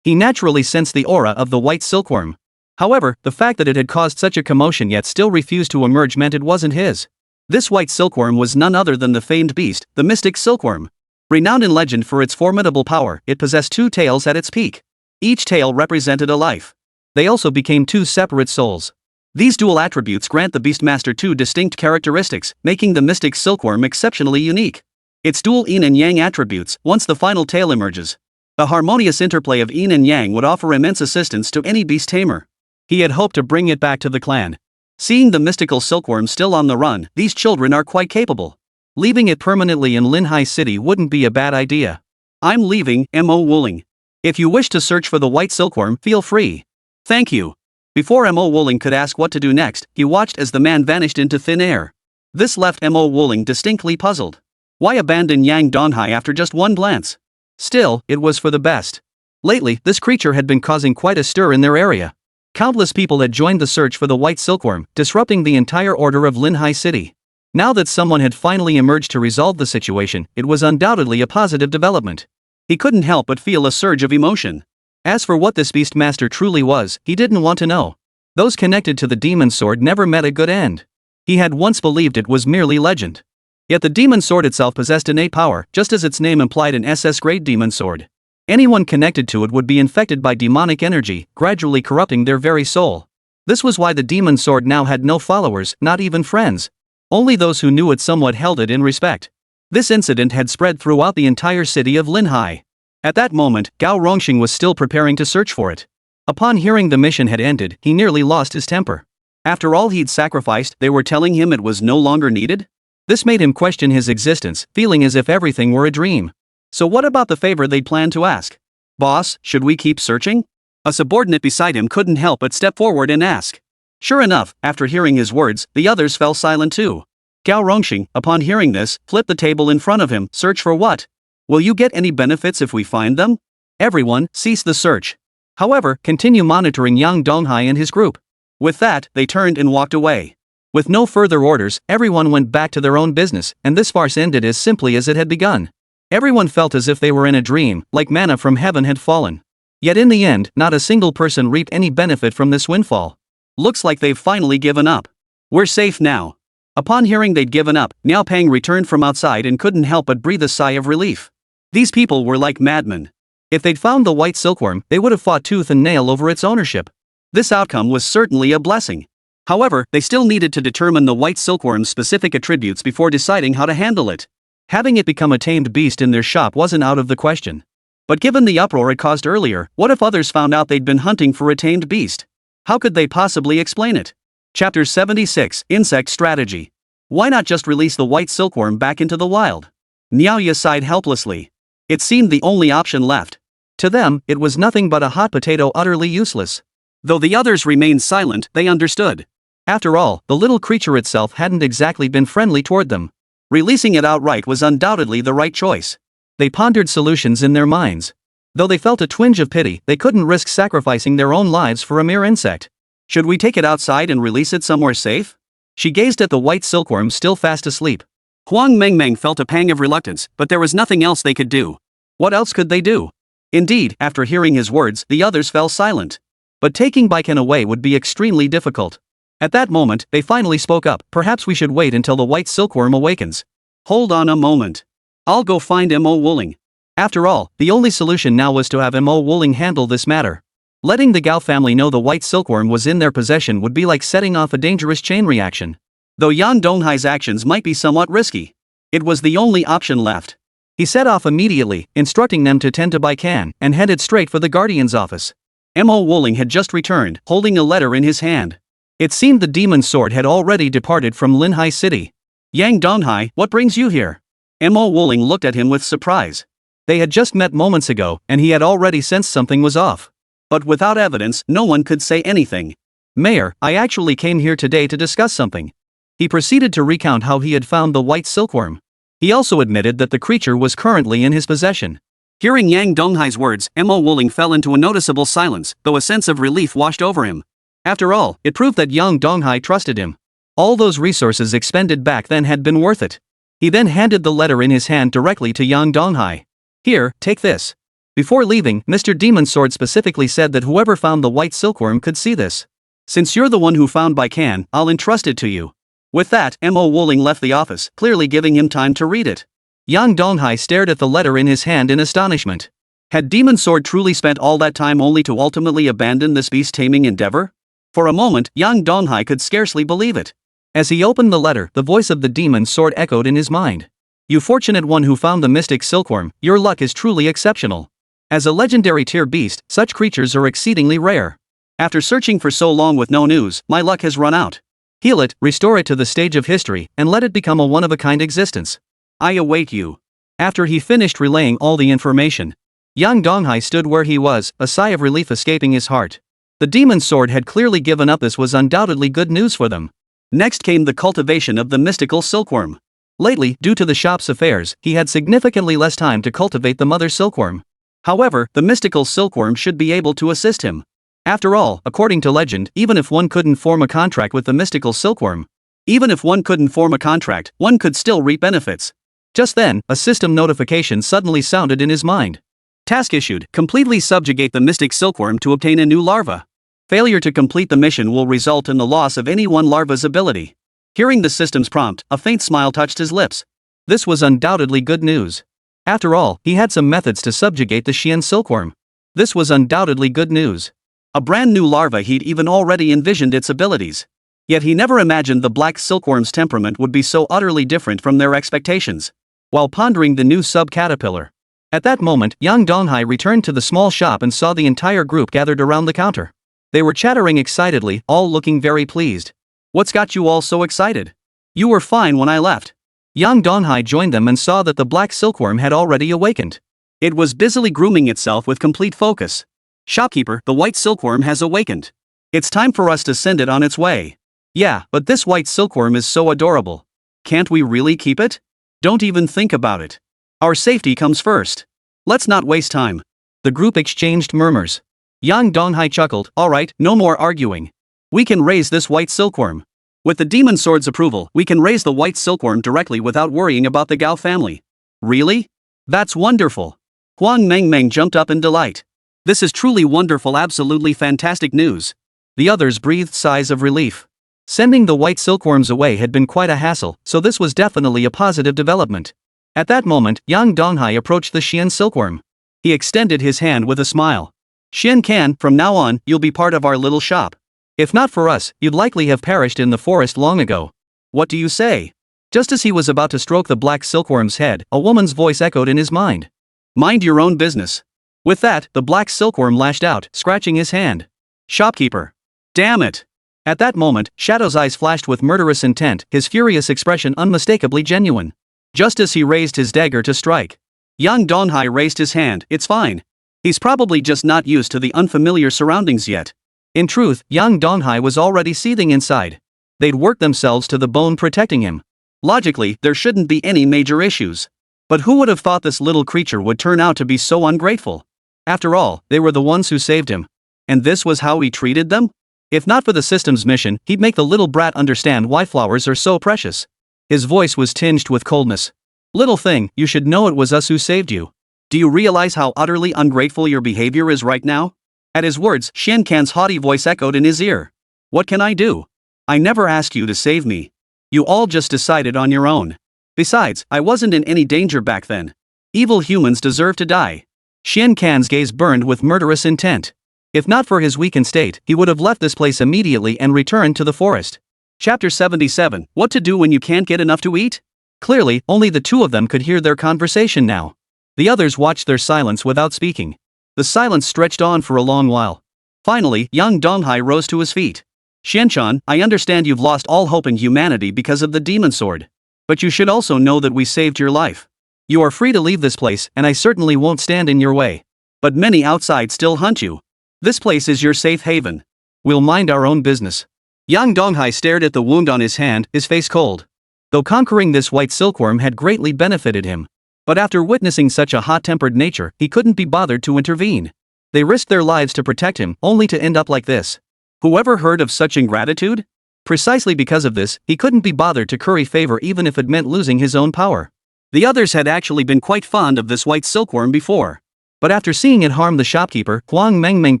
He naturally sensed the aura of the white silkworm. However, the fact that it had caused such a commotion yet still refused to emerge meant it wasn't his. This white silkworm was none other than the famed beast, the mystic silkworm. Renowned in legend for its formidable power, it possessed two tails at its peak. Each tail represented a life. They also became two separate souls. These dual attributes grant the Beastmaster two distinct characteristics, making the mystic silkworm exceptionally unique. Its dual yin and yang attributes, once the final tail emerges. The harmonious interplay of yin and yang would offer immense assistance to any beast tamer. He had hoped to bring it back to the clan. Seeing the mystical silkworm still on the run, these children are quite capable. Leaving it permanently in Linhai City wouldn't be a bad idea. I'm leaving, Mo Wuling. If you wish to search for the white silkworm, feel free. Thank you. Before Mo Wuling could ask what to do next, he watched as the man vanished into thin air. This left Mo Wuling distinctly puzzled. Why abandon Yang Donghai after just one glance? Still, it was for the best. Lately, this creature had been causing quite a stir in their area. Countless people had joined the search for the white silkworm, disrupting the entire order of Linhai City. Now that someone had finally emerged to resolve the situation, it was undoubtedly a positive development. He couldn't help but feel a surge of emotion. As for what this beastmaster truly was, he didn't want to know. Those connected to the demon sword never met a good end. He had once believed it was merely legend. Yet the demon sword itself possessed innate power, just as its name implied, an SS-grade demon sword. Anyone connected to it would be infected by demonic energy, gradually corrupting their very soul. This was why the demon sword now had no followers, not even friends. Only those who knew it somewhat held it in respect. This incident had spread throughout the entire city of Linhai. At that moment, Gao Rongxing was still preparing to search for it. Upon hearing the mission had ended, he nearly lost his temper. After all he'd sacrificed, they were telling him it was no longer needed? This made him question his existence, feeling as if everything were a dream. So what about the favor they'd planned to ask? Boss, should we keep searching? A subordinate beside him couldn't help but step forward and ask. Sure enough, after hearing his words, the others fell silent too. Gao Rongxing, upon hearing this, flipped the table in front of him. Search for what? Will you get any benefits if we find them? Everyone, cease the search. However, continue monitoring Yang Donghai and his group. With that, they turned and walked away. With no further orders, everyone went back to their own business, and this farce ended as simply as it had begun. Everyone felt as if they were in a dream, like manna from heaven had fallen. Yet in the end, not a single person reaped any benefit from this windfall. Looks like they've finally given up. We're safe now. Upon hearing they'd given up, Niao Pang returned from outside and couldn't help but breathe a sigh of relief. These people were like madmen. If they'd found the white silkworm, they would have fought tooth and nail over its ownership. This outcome was certainly a blessing. However, they still needed to determine the white silkworm's specific attributes before deciding how to handle it. Having it become a tamed beast in their shop wasn't out of the question. But given the uproar it caused earlier, what if others found out they'd been hunting for a tamed beast? How could they possibly explain it? Chapter 76, Insect Strategy. Why not just release the white silkworm back into the wild? Niaoya sighed helplessly. It seemed the only option left. To them, it was nothing but a hot potato, utterly useless. Though the others remained silent, they understood. After all, the little creature itself hadn't exactly been friendly toward them. Releasing it outright was undoubtedly the right choice. They pondered solutions in their minds. Though they felt a twinge of pity, they couldn't risk sacrificing their own lives for a mere insect. Should we take it outside and release it somewhere safe? She gazed at the white silkworm still fast asleep. Huang Mengmeng felt a pang of reluctance, but there was nothing else they could do. What else could they do? Indeed, after hearing his words, the others fell silent. But taking Baiken away would be extremely difficult. At that moment, they finally spoke up. Perhaps we should wait until the white silkworm awakens. Hold on a moment. I'll go find Mo Wuling. After all, the only solution now was to have Mo Wuling handle this matter. Letting the Gao family know the white silkworm was in their possession would be like setting off a dangerous chain reaction. Though Yan Donghai's actions might be somewhat risky, it was the only option left. He set off immediately, instructing them to tend to Baiken, and headed straight for the Guardian's office. Mo Wuling had just returned, holding a letter in his hand. It seemed the demon sword had already departed from Linhai City. Yang Donghai, what brings you here? Mo Wuling looked at him with surprise. They had just met moments ago, and he had already sensed something was off. But without evidence, no one could say anything. Mayor, I actually came here today to discuss something. He proceeded to recount how he had found the white silkworm. He also admitted that the creature was currently in his possession. Hearing Yang Donghai's words, Mo Wuling fell into a noticeable silence, though a sense of relief washed over him. After all, it proved that Yang Donghai trusted him. All those resources expended back then had been worth it. He then handed the letter in his hand directly to Yang Donghai. Here, take this. Before leaving, Mr. Demon Sword specifically said that whoever found the white silkworm could see this. Since you're the one who found Baiken, I'll entrust it to you. With that, Mo Wuling left the office, clearly giving him time to read it. Yang Donghai stared at the letter in his hand in astonishment. Had Demon Sword truly spent all that time only to ultimately abandon this beast-taming endeavor? For a moment, Yang Donghai could scarcely believe it. As he opened the letter, the voice of the Demon Sword echoed in his mind. You fortunate one who found the mystic silkworm, your luck is truly exceptional. As a legendary tier beast, such creatures are exceedingly rare. After searching for so long with no news, my luck has run out. Heal it, restore it to the stage of history, and let it become a one-of-a-kind existence. I await you. After he finished relaying all the information, Yang Donghai stood where he was, a sigh of relief escaping his heart. The demon sword had clearly given up. This was undoubtedly good news for them. Next came the cultivation of the mystical silkworm. Lately, due to the shop's affairs, he had significantly less time to cultivate the mother silkworm. However, the mystical silkworm should be able to assist him. After all, according to legend, even if one couldn't form a contract with the mystical silkworm, one could still reap benefits. Just then, a system notification suddenly sounded in his mind. Task issued, completely subjugate the mystic silkworm to obtain a new larva. Failure to complete the mission will result in the loss of any one larva's ability. Hearing the system's prompt, a faint smile touched his lips. This was undoubtedly good news. After all, he had some methods to subjugate the Xian silkworm. This was undoubtedly good news. A brand new larva, he'd even already envisioned its abilities. Yet he never imagined the black silkworm's temperament would be so utterly different from their expectations. While pondering the new sub-caterpillar. At that moment, young Donghai returned to the small shop and saw the entire group gathered around the counter. They were chattering excitedly, all looking very pleased. What's got you all so excited? You were fine when I left. Young Donghai joined them and saw that the black silkworm had already awakened. It was busily grooming itself with complete focus. Shopkeeper, the white silkworm has awakened. It's time for us to send it on its way. Yeah, but this white silkworm is so adorable. Can't we really keep it? Don't even think about it. Our safety comes first. Let's not waste time. The group exchanged murmurs. Yang Donghai chuckled, alright, no more arguing. We can raise this white silkworm. With the demon sword's approval, we can raise the white silkworm directly without worrying about the Gao family. Really? That's wonderful. Huang Mengmeng jumped up in delight. This is truly wonderful, absolutely fantastic news. The others breathed sighs of relief. Sending the white silkworms away had been quite a hassle, so this was definitely a positive development. At that moment, Yang Donghai approached the Xian silkworm. He extended his hand with a smile. Xian Can, from now on, you'll be part of our little shop. If not for us, you'd likely have perished in the forest long ago. What do you say? Just as he was about to stroke the black silkworm's head, a woman's voice echoed in his mind. Mind your own business. With that, the black silkworm lashed out, scratching his hand. Shopkeeper. Damn it. At that moment, Shadow's eyes flashed with murderous intent, his furious expression unmistakably genuine. Just as he raised his dagger to strike, young Donghai raised his hand. It's fine. He's probably just not used to the unfamiliar surroundings yet. In truth, young Donghai was already seething inside. They'd worked themselves to the bone protecting him. Logically, there shouldn't be any major issues. But who would have thought this little creature would turn out to be so ungrateful? After all, they were the ones who saved him. And this was how he treated them? If not for the system's mission, he'd make the little brat understand why flowers are so precious. His voice was tinged with coldness. Little thing, you should know it was us who saved you. Do you realize how utterly ungrateful your behavior is right now? At his words, Xian Can's haughty voice echoed in his ear. What can I do? I never asked you to save me. You all just decided on your own. Besides, I wasn't in any danger back then. Evil humans deserve to die. Xian Can's gaze burned with murderous intent. If not for his weakened state, he would have left this place immediately and returned to the forest. Chapter 77, What to do when you can't get enough to eat? Clearly, only the two of them could hear their conversation now. The others watched their silence without speaking. The silence stretched on for a long while. Finally, young Donghai rose to his feet. Xianchan, I understand you've lost all hope in humanity because of the demon sword. But you should also know that we saved your life. You are free to leave this place, and I certainly won't stand in your way. But many outside still hunt you. This place is your safe haven. We'll mind our own business. Young Donghai stared at the wound on his hand, his face cold. Though conquering this white silkworm had greatly benefited him. But after witnessing such a hot-tempered nature, he couldn't be bothered to intervene. They risked their lives to protect him, only to end up like this. Whoever heard of such ingratitude? Precisely because of this, he couldn't be bothered to curry favor even if it meant losing his own power. The others had actually been quite fond of this white silkworm before. But after seeing it harm the shopkeeper, Huang Mengmeng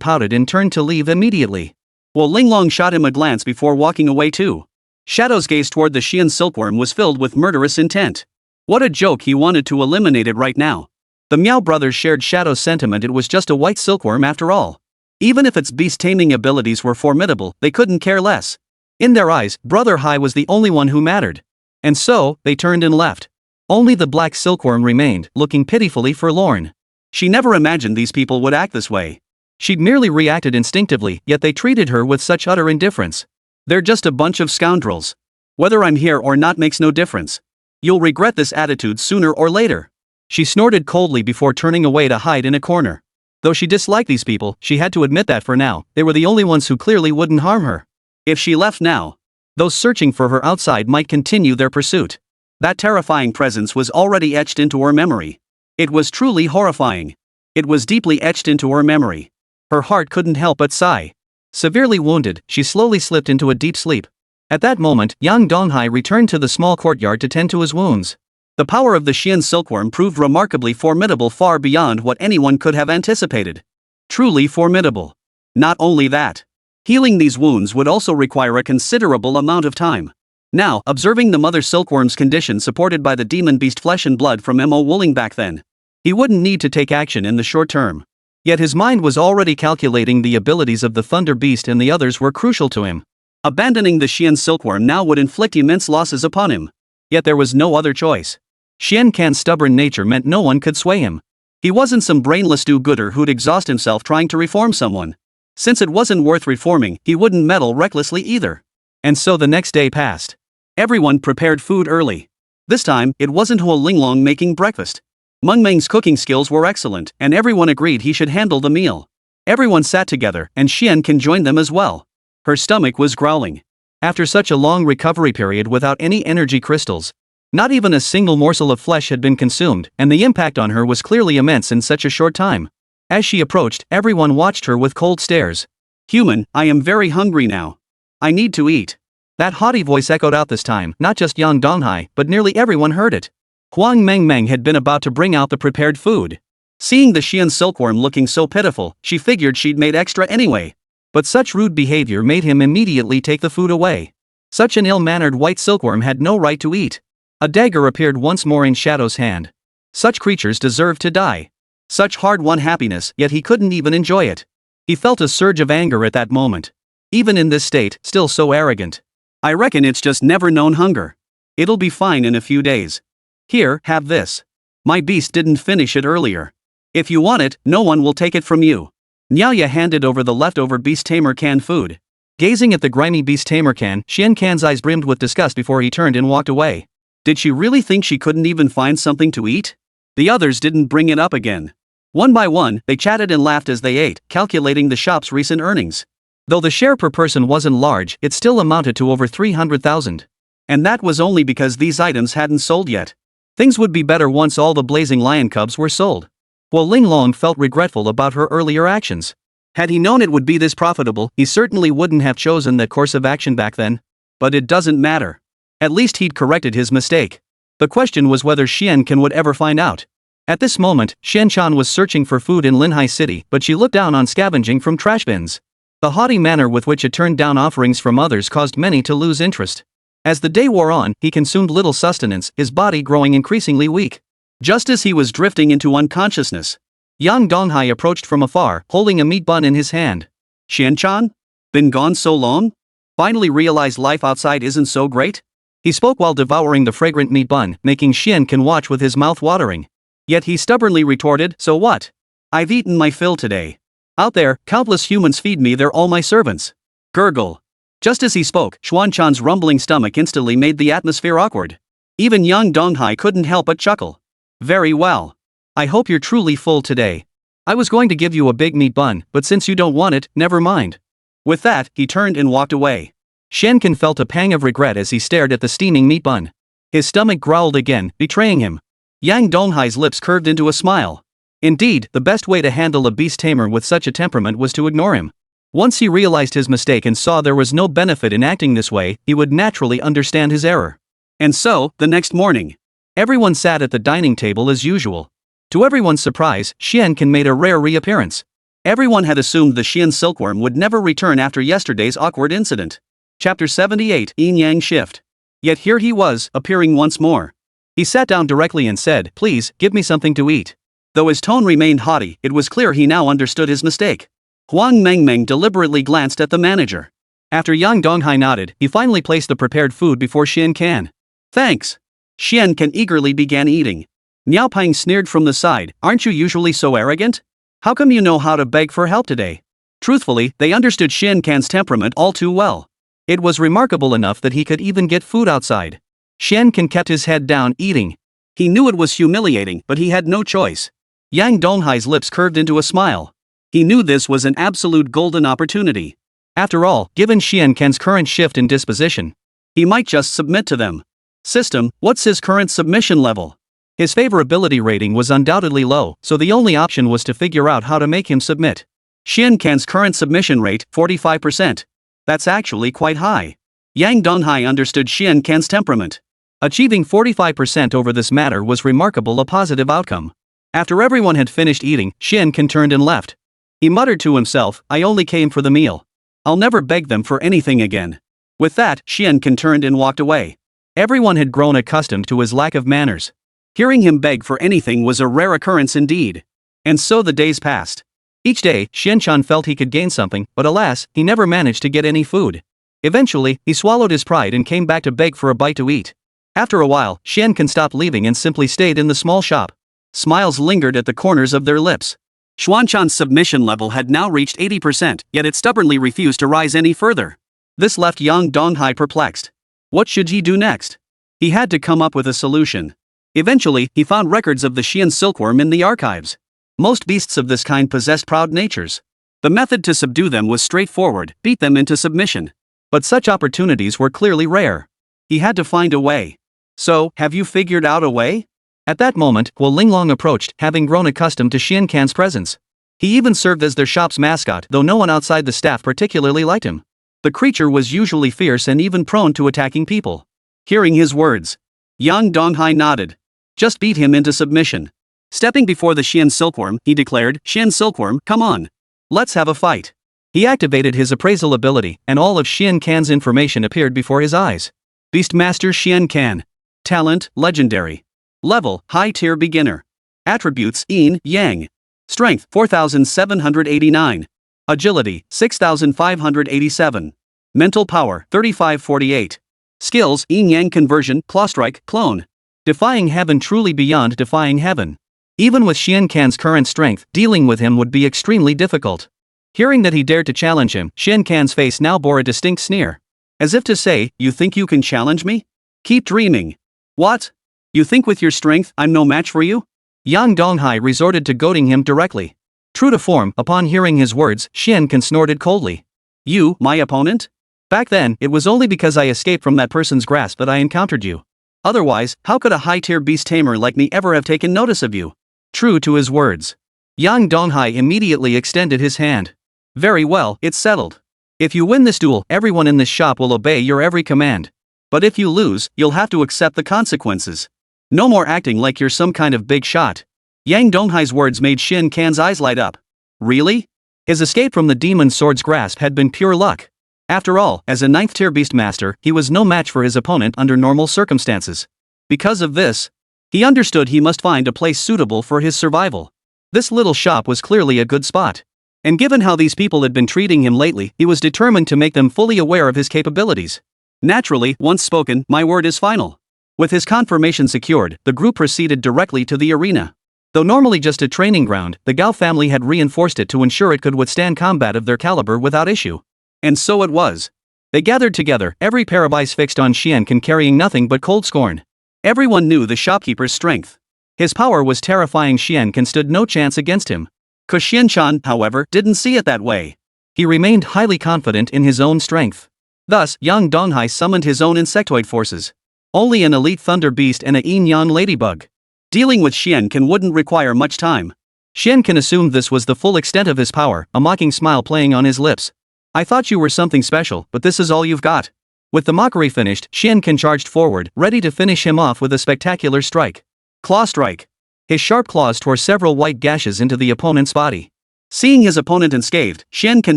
pouted and turned to leave immediately. While Linglong shot him a glance before walking away too. Shadow's gaze toward the Xian silkworm was filled with murderous intent. What a joke, he wanted to eliminate it right now. The Miao brothers shared Shadow's sentiment, it was just a white silkworm after all. Even if its beast-taming abilities were formidable, they couldn't care less. In their eyes, Brother Hai was the only one who mattered. And so, they turned and left. Only the black silkworm remained, looking pitifully forlorn. She never imagined these people would act this way. She'd merely reacted instinctively, yet they treated her with such utter indifference. They're just a bunch of scoundrels. Whether I'm here or not makes no difference. You'll regret this attitude sooner or later. She snorted coldly before turning away to hide in a corner. Though she disliked these people, she had to admit that for now, they were the only ones who clearly wouldn't harm her. If she left now, those searching for her outside might continue their pursuit. That terrifying presence was already etched into her memory. It was truly horrifying. It was deeply etched into her memory. Her heart couldn't help but sigh. Severely wounded, she slowly slipped into a deep sleep. At that moment, young Donghai returned to the small courtyard to tend to his wounds. The power of the Xian silkworm proved remarkably formidable, far beyond what anyone could have anticipated. Truly formidable. Not only that. Healing these wounds would also require a considerable amount of time. Now, observing the mother silkworm's condition supported by the demon beast flesh and blood from Mo Wooling back then, he wouldn't need to take action in the short term. Yet his mind was already calculating the abilities of the thunder beast and the others were crucial to him. Abandoning the Xian silkworm now would inflict immense losses upon him. Yet there was no other choice. Xian Can's stubborn nature meant no one could sway him. He wasn't some brainless do-gooder who'd exhaust himself trying to reform someone. Since it wasn't worth reforming, he wouldn't meddle recklessly either. And so the next day passed. Everyone prepared food early. This time, it wasn't Hua Linglong making breakfast. Meng Meng's cooking skills were excellent, and everyone agreed he should handle the meal. Everyone sat together, and Xian Can joined them as well. Her stomach was growling. After such a long recovery period without any energy crystals, not even a single morsel of flesh had been consumed, and the impact on her was clearly immense in such a short time. As she approached, everyone watched her with cold stares. "Human, I am very hungry now. I need to eat." That haughty voice echoed out this time, not just Yang Donghai, but nearly everyone heard it. Huang Mengmeng had been about to bring out the prepared food. Seeing the Xian silkworm looking so pitiful, she figured she'd made extra anyway. But such rude behavior made him immediately take the food away. Such an ill-mannered white silkworm had no right to eat. A dagger appeared once more in Shadow's hand. Such creatures deserved to die. Such hard-won happiness, yet he couldn't even enjoy it. He felt a surge of anger at that moment. Even in this state, still so arrogant. "I reckon it's just never known hunger. It'll be fine in a few days. Here, have this. My beast didn't finish it earlier. If you want it, no one will take it from you." Nyaya handed over the leftover beast tamer canned food. Gazing at the grimy beast tamer can, Xian Can's eyes brimmed with disgust before he turned and walked away. Did she really think she couldn't even find something to eat? The others didn't bring it up again. One by one, they chatted and laughed as they ate, calculating the shop's recent earnings. Though the share per person wasn't large, it still amounted to over 300,000. And that was only because these items hadn't sold yet. Things would be better once all the blazing lion cubs were sold. Hua Linglong felt regretful about her earlier actions. Had he known it would be this profitable, he certainly wouldn't have chosen that course of action back then. But it doesn't matter. At least he'd corrected his mistake. The question was whether Xian Can would ever find out. At this moment, Xian Chan was searching for food in Linhai City, but she looked down on scavenging from trash bins. The haughty manner with which it turned down offerings from others caused many to lose interest. As the day wore on, he consumed little sustenance, his body growing increasingly weak. Just as he was drifting into unconsciousness, Yang Donghai approached from afar, holding a meat bun in his hand. "Xian-chan? Been gone so long? Finally realized life outside isn't so great?" He spoke while devouring the fragrant meat bun, making Xian Can watch with his mouth watering. Yet he stubbornly retorted, "So what? I've eaten my fill today. Out there, countless humans feed me, they're all my servants." Gurgle. Just as he spoke, Xuan-chan's rumbling stomach instantly made the atmosphere awkward. Even Yang Donghai couldn't help but chuckle. "Very well. I hope you're truly full today. I was going to give you a big meat bun, but since you don't want it, never mind." With that, he turned and walked away. Xian Can felt a pang of regret as he stared at the steaming meat bun. His stomach growled again, betraying him. Yang Donghai's lips curved into a smile. Indeed, the best way to handle a beast tamer with such a temperament was to ignore him. Once he realized his mistake and saw there was no benefit in acting this way, he would naturally understand his error. And so, the next morning, everyone sat at the dining table as usual. To everyone's surprise, Xian Can made a rare reappearance. Everyone had assumed the Xian silkworm would never return after yesterday's awkward incident. Chapter 78, Yin-Yang Shift. Yet here he was, appearing once more. He sat down directly and said, "Please, give me something to eat." Though his tone remained haughty, it was clear he now understood his mistake. Huang Mengmeng deliberately glanced at the manager. After Yang Donghai nodded, he finally placed the prepared food before Xian Can. "Thanks." Xian Can eagerly began eating. Niao Pang sneered from the side, "Aren't you usually so arrogant? How come you know how to beg for help today?" Truthfully, they understood Xian Can's temperament all too well. It was remarkable enough that he could even get food outside. Xian Can kept his head down, eating. He knew it was humiliating, but he had no choice. Yang Donghai's lips curved into a smile. He knew this was an absolute golden opportunity. After all, given Xian Can's current shift in disposition, he might just submit to them. System, what's his current submission level? His favorability rating was undoubtedly low, so the only option was to figure out how to make him submit. Xian Can's current submission rate, 45%. That's actually quite high. Yang Donghai understood Xian Can's temperament. Achieving 45% over this matter was remarkable, a positive outcome. After everyone had finished eating, Xian Can turned and left. He muttered to himself, "I only came for the meal. I'll never beg them for anything again." With that, Xian Can turned and walked away. Everyone had grown accustomed to his lack of manners. Hearing him beg for anything was a rare occurrence indeed. And so the days passed. Each day, Xian Chan felt he could gain something, but alas, he never managed to get any food. Eventually, he swallowed his pride and came back to beg for a bite to eat. After a while, Xiankan stopped leaving and simply stayed in the small shop. Smiles lingered at the corners of their lips. Xuanchan's submission level had now reached 80%, yet it stubbornly refused to rise any further. This left young Donghai perplexed. What should he do next? He had to come up with a solution. Eventually, he found records of the Xian silkworm in the archives. Most beasts of this kind possessed proud natures. The method to subdue them was straightforward: beat them into submission. But such opportunities were clearly rare. He had to find a way. So, have you figured out a way? At that moment, Guo Linglong approached, having grown accustomed to Xiankan's presence. He even served as their shop's mascot, though no one outside the staff particularly liked him. The creature was usually fierce and even prone to attacking people. Hearing his words, young Donghai nodded. Just beat him into submission. Stepping before the Xian silkworm, he declared, "Xian silkworm, come on. Let's have a fight." He activated his appraisal ability, and all of Xiankan's information appeared before his eyes. Beastmaster Xiankan. Talent, legendary. Level, high tier beginner. Attributes, yin, yang. Strength, 4,789. Agility, 6,587. Mental power, 3,548. Skills, yin-yang conversion, clawstrike, clone. Defying heaven, truly beyond defying heaven. Even with Xiankan's current strength, dealing with him would be extremely difficult. Hearing that he dared to challenge him, Xiankan's face now bore a distinct sneer. As if to say, you think you can challenge me? Keep dreaming. What? You think with your strength, I'm no match for you? Yang Donghai resorted to goading him directly. True to form, upon hearing his words, Xiankan snorted coldly. You, my opponent? Back then, it was only because I escaped from that person's grasp that I encountered you. Otherwise, how could a high-tier beast tamer like me ever have taken notice of you? True to his words, Yang Donghai immediately extended his hand. Very well, it's settled. If you win this duel, everyone in this shop will obey your every command. But if you lose, you'll have to accept the consequences. No more acting like you're some kind of big shot. Yang Donghai's words made Xiankan's eyes light up. Really? His escape from the demon sword's grasp had been pure luck. After all, as a 9th-tier beastmaster, he was no match for his opponent under normal circumstances. Because of this, he understood he must find a place suitable for his survival. This little shop was clearly a good spot. And given how these people had been treating him lately, he was determined to make them fully aware of his capabilities. Naturally, once spoken, my word is final. With his confirmation secured, the group proceeded directly to the arena. Though normally just a training ground, the Gao family had reinforced it to ensure it could withstand combat of their caliber without issue. And so it was. They gathered together, every pair of eyes fixed on Xiankan, carrying nothing but cold scorn. Everyone knew the shopkeeper's strength. His power was terrifying. Xiankan stood no chance against him. Xianchan, however, didn't see it that way. He remained highly confident in his own strength. Thus, young Donghai summoned his own insectoid forces. Only an elite thunder beast and a yin-yang ladybug. Dealing with Xiankan wouldn't require much time. Xiankan assumed this was the full extent of his power, a mocking smile playing on his lips. I thought you were something special, but this is all you've got. With the mockery finished, Xiankan charged forward, ready to finish him off with a spectacular strike. Claw strike. His sharp claws tore several white gashes into the opponent's body. Seeing his opponent unscathed, Xiankan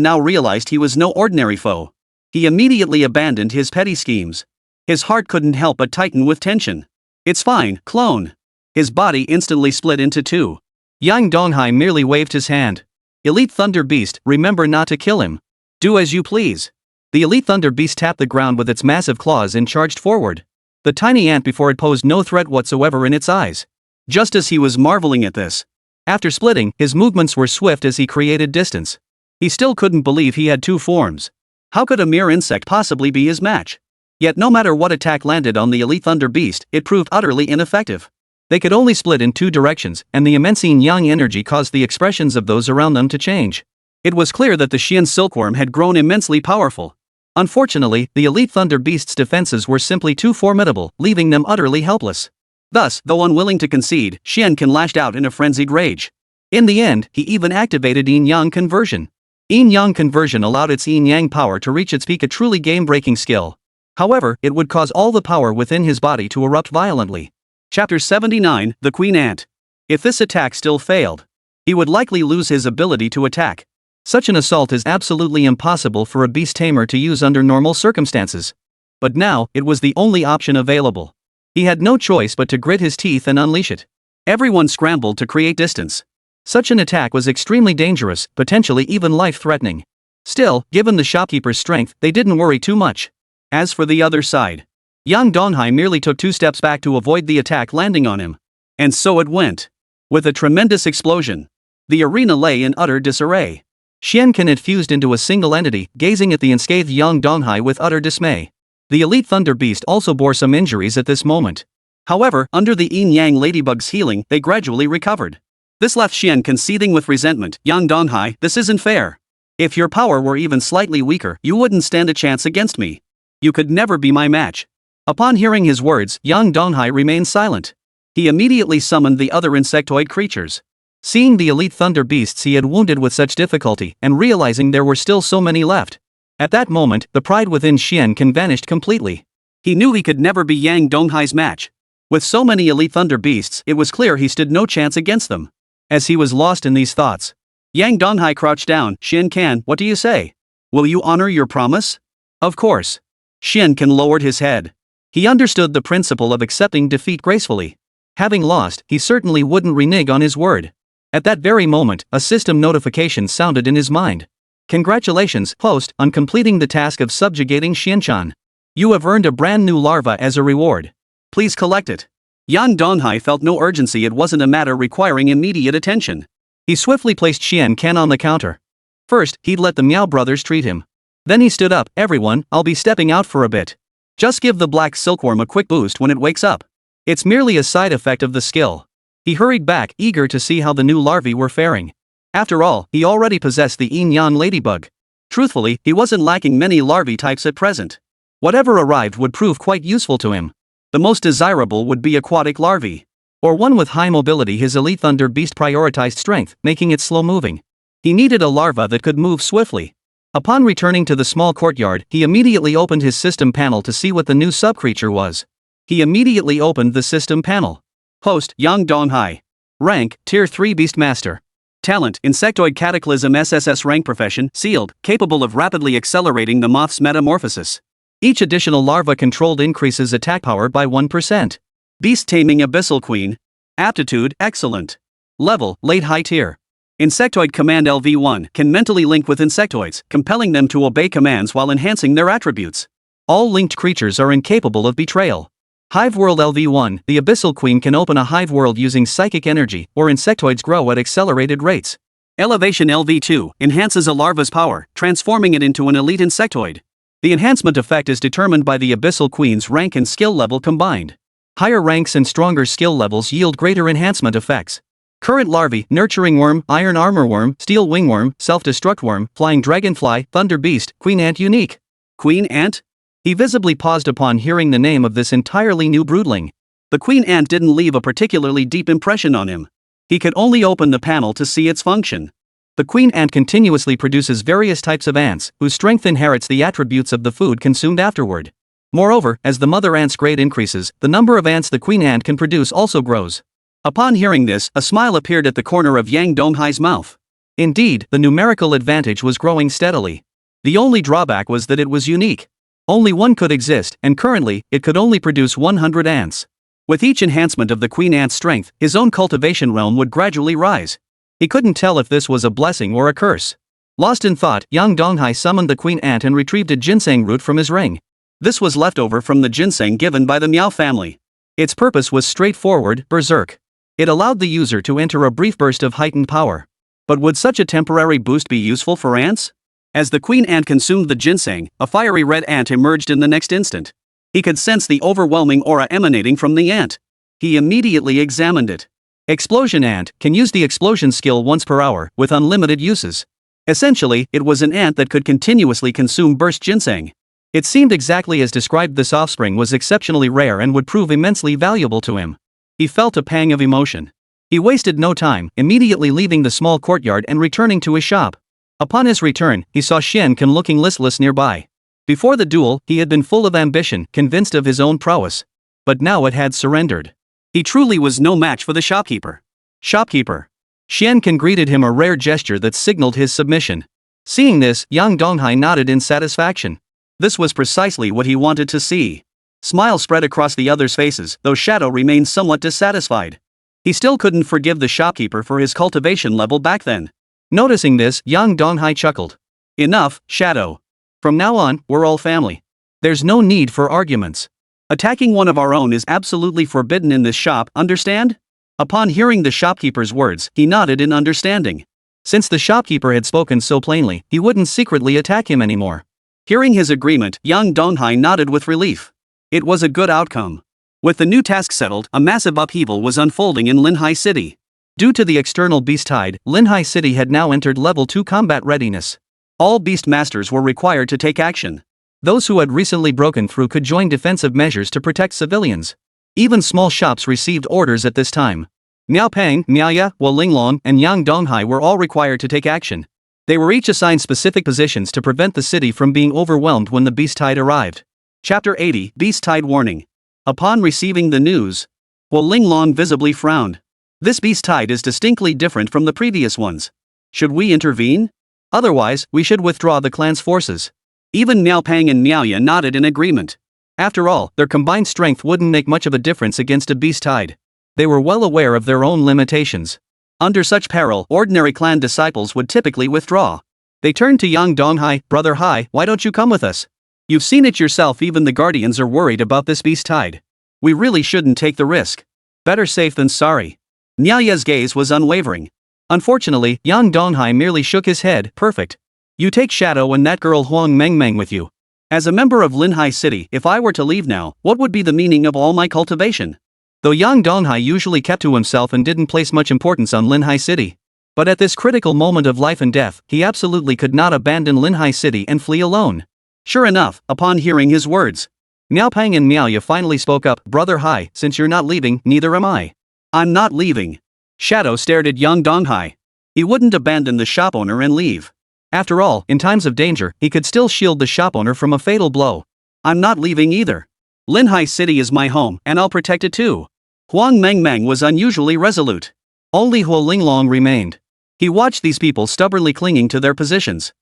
now realized he was no ordinary foe. He immediately abandoned his petty schemes. His heart couldn't help but tighten with tension. It's fine, clone. His body instantly split into two. Yang Donghai merely waved his hand. Elite Thunder Beast, remember not to kill him. Do as you please. The Elite Thunder Beast tapped the ground with its massive claws and charged forward. The tiny ant before it posed no threat whatsoever in its eyes. Just as he was marveling at this, after splitting, his movements were swift as he created distance. He still couldn't believe he had two forms. How could a mere insect possibly be his match? Yet no matter what attack landed on the Elite Thunder Beast, it proved utterly ineffective. They could only split in two directions, and the immense yin-yang energy caused the expressions of those around them to change. It was clear that the Xian silkworm had grown immensely powerful. Unfortunately, the Elite Thunder Beast's defenses were simply too formidable, leaving them utterly helpless. Thus, though unwilling to concede, Xiankan lashed out in a frenzied rage. In the end, he even activated yin-yang conversion. Yin-yang conversion allowed its yin-yang power to reach its peak, a truly game-breaking skill. However, it would cause all the power within his body to erupt violently. Chapter 79, The Queen Ant. If this attack still failed, he would likely lose his ability to attack. Such an assault is absolutely impossible for a beast tamer to use under normal circumstances. But now, it was the only option available. He had no choice but to grit his teeth and unleash it. Everyone scrambled to create distance. Such an attack was extremely dangerous, potentially even life-threatening. Still, given the shopkeeper's strength, they didn't worry too much. As for the other side, Yang Donghai merely took 2 steps back to avoid the attack landing on him. And so it went. With a tremendous explosion, the arena lay in utter disarray. Xian had fused into a single entity, gazing at the unscathed Yang Donghai with utter dismay. The elite thunder beast also bore some injuries at this moment. However, under the yin-yang ladybug's healing, they gradually recovered. This left Xian seething with resentment. Yang Donghai, this isn't fair. If your power were even slightly weaker, you wouldn't stand a chance against me. You could never be my match. Upon hearing his words, Yang Donghai remained silent. He immediately summoned the other insectoid creatures. Seeing the elite thunder beasts he had wounded with such difficulty, and realizing there were still so many left. At that moment, the pride within Xian vanished completely. He knew he could never be Yang Donghai's match. With so many elite thunder beasts, it was clear he stood no chance against them. As he was lost in these thoughts, Yang Donghai crouched down. Xian, what do you say? Will you honor your promise? Of course. Xian lowered his head. He understood the principle of accepting defeat gracefully. Having lost, he certainly wouldn't renege on his word. At that very moment, a system notification sounded in his mind. Congratulations, host, on completing the task of subjugating Xianchan. You have earned a brand new larva as a reward. Please collect it. Yang Donghai felt no urgency. It wasn't a matter requiring immediate attention. He swiftly placed Xian on the counter. First, he'd let the Meow brothers treat him. Then he stood up. Everyone, I'll be stepping out for a bit. Just give the black silkworm a quick boost when it wakes up. It's merely a side effect of the skill. He hurried back, eager to see how the new larvae were faring. After all, he already possessed the yin-yang ladybug. Truthfully, he wasn't lacking many larvae types at present. Whatever arrived would prove quite useful to him. The most desirable would be aquatic larvae. Or one with high mobility. His elite thunder beast prioritized strength, making it slow-moving. He needed a larva that could move swiftly. Upon returning to the small courtyard, he immediately opened his system panel to see what the new subcreature was. He immediately opened the system panel. Host, Yang Donghai. Rank, Tier 3 Beastmaster. Talent, Insectoid Cataclysm SSS rank. Profession, Sealed, capable of rapidly accelerating the moth's metamorphosis. Each additional larva controlled increases attack power by 1%. Beast Taming Abyssal Queen. Aptitude, Excellent. Level, Late High Tier. Insectoid Command LV1 can mentally link with insectoids, compelling them to obey commands while enhancing their attributes. All linked creatures are incapable of betrayal. Hive World LV1, the Abyssal Queen can open a hive world using psychic energy, or insectoids grow at accelerated rates. Elevation LV2 enhances a larva's power, transforming it into an elite insectoid. The enhancement effect is determined by the Abyssal Queen's rank and skill level combined. Higher ranks and stronger skill levels yield greater enhancement effects. Current larvae: Nurturing Worm, Iron Armor Worm, Steel Wingworm, Self-Destruct Worm, Flying Dragonfly, Thunder Beast, Queen Ant. Unique. Queen Ant? He visibly paused upon hearing the name of this entirely new broodling. The Queen Ant didn't leave a particularly deep impression on him. He could only open the panel to see its function. The Queen Ant continuously produces various types of ants, whose strength inherits the attributes of the food consumed afterward. Moreover, as the mother ant's grade increases, the number of ants the Queen Ant can produce also grows. Upon hearing this, a smile appeared at the corner of Yang Donghai's mouth. Indeed, the numerical advantage was growing steadily. The only drawback was that it was unique. Only one could exist, and currently, it could only produce 100 ants. With each enhancement of the Queen Ant's strength, his own cultivation realm would gradually rise. He couldn't tell if this was a blessing or a curse. Lost in thought, Yang Donghai summoned the Queen Ant and retrieved a ginseng root from his ring. This was leftover from the ginseng given by the Meow family. Its purpose was straightforward: berserk. It allowed the user to enter a brief burst of heightened power. But would such a temporary boost be useful for ants? As the Queen Ant consumed the ginseng, a fiery red ant emerged in the next instant. He could sense the overwhelming aura emanating from the ant. He immediately examined it. Explosion Ant can use the explosion skill once per hour, with unlimited uses. Essentially, it was an ant that could continuously consume burst ginseng. It seemed exactly as described. This offspring was exceptionally rare and would prove immensely valuable to him. He felt a pang of emotion. He wasted no time, immediately leaving the small courtyard and returning to his shop. Upon his return, he saw Xian looking listless nearby. Before the duel, he had been full of ambition, convinced of his own prowess. But now it had surrendered. He truly was no match for the shopkeeper. Shopkeeper. Xian greeted him, a rare gesture that signaled his submission. Seeing this, Yang Donghai nodded in satisfaction. This was precisely what he wanted to see. Smile spread across the others' faces, though Shadow remained somewhat dissatisfied. He still couldn't forgive the shopkeeper for his cultivation level back then. Noticing this, Yang Donghai chuckled. Enough, Shadow. From now on, we're all family. There's no need for arguments. Attacking one of our own is absolutely forbidden in this shop, understand? Upon hearing the shopkeeper's words, he nodded in understanding. Since the shopkeeper had spoken so plainly, he wouldn't secretly attack him anymore. Hearing his agreement, young Donghai nodded with relief. It was a good outcome. With the new task settled, a massive upheaval was unfolding in Linhai City. Due to the external beast tide, Linhai City had now entered level 2 combat readiness. All beast masters were required to take action. Those who had recently broken through could join defensive measures to protect civilians. Even small shops received orders at this time. Miao Peng, Miaya, Wolinglong, and Yang Donghai were all required to take action. They were each assigned specific positions to prevent the city from being overwhelmed when the beast tide arrived. Chapter 80, Beast Tide Warning. Upon receiving the news, Wolinglong visibly frowned. This beast tide is distinctly different from the previous ones. Should we intervene? Otherwise, we should withdraw the clan's forces. Even Miao Peng and Miaoya nodded in agreement. After all, their combined strength wouldn't make much of a difference against a beast tide. They were well aware of their own limitations. Under such peril, ordinary clan disciples would typically withdraw. They turned to young Donghai, "Brother Hai, why don't you come with us? You've seen it yourself, even the guardians are worried about this beast tide. We really shouldn't take the risk. Better safe than sorry." Miaoya's gaze was unwavering. Unfortunately, young Donghai merely shook his head. "Perfect. You take Shadow and that girl Huang Mengmeng with you." As a member of Linhai City, if I were to leave now, what would be the meaning of all my cultivation? Though young Donghai usually kept to himself and didn't place much importance on Linhai City. But at this critical moment of life and death, he absolutely could not abandon Linhai City and flee alone. Sure enough, upon hearing his words, Miao Peng and Miaoya finally spoke up. "Brother Hai, since you're not leaving, neither am I." "I'm not leaving." Shadow stared at young Donghai. He wouldn't abandon the shop owner and leave. After all, in times of danger, he could still shield the shop owner from a fatal blow. "I'm not leaving either. Linhai City is my home, and I'll protect it too." Huang Mengmeng was unusually resolute. Only Wolinglong remained. He watched these people stubbornly clinging to their positions.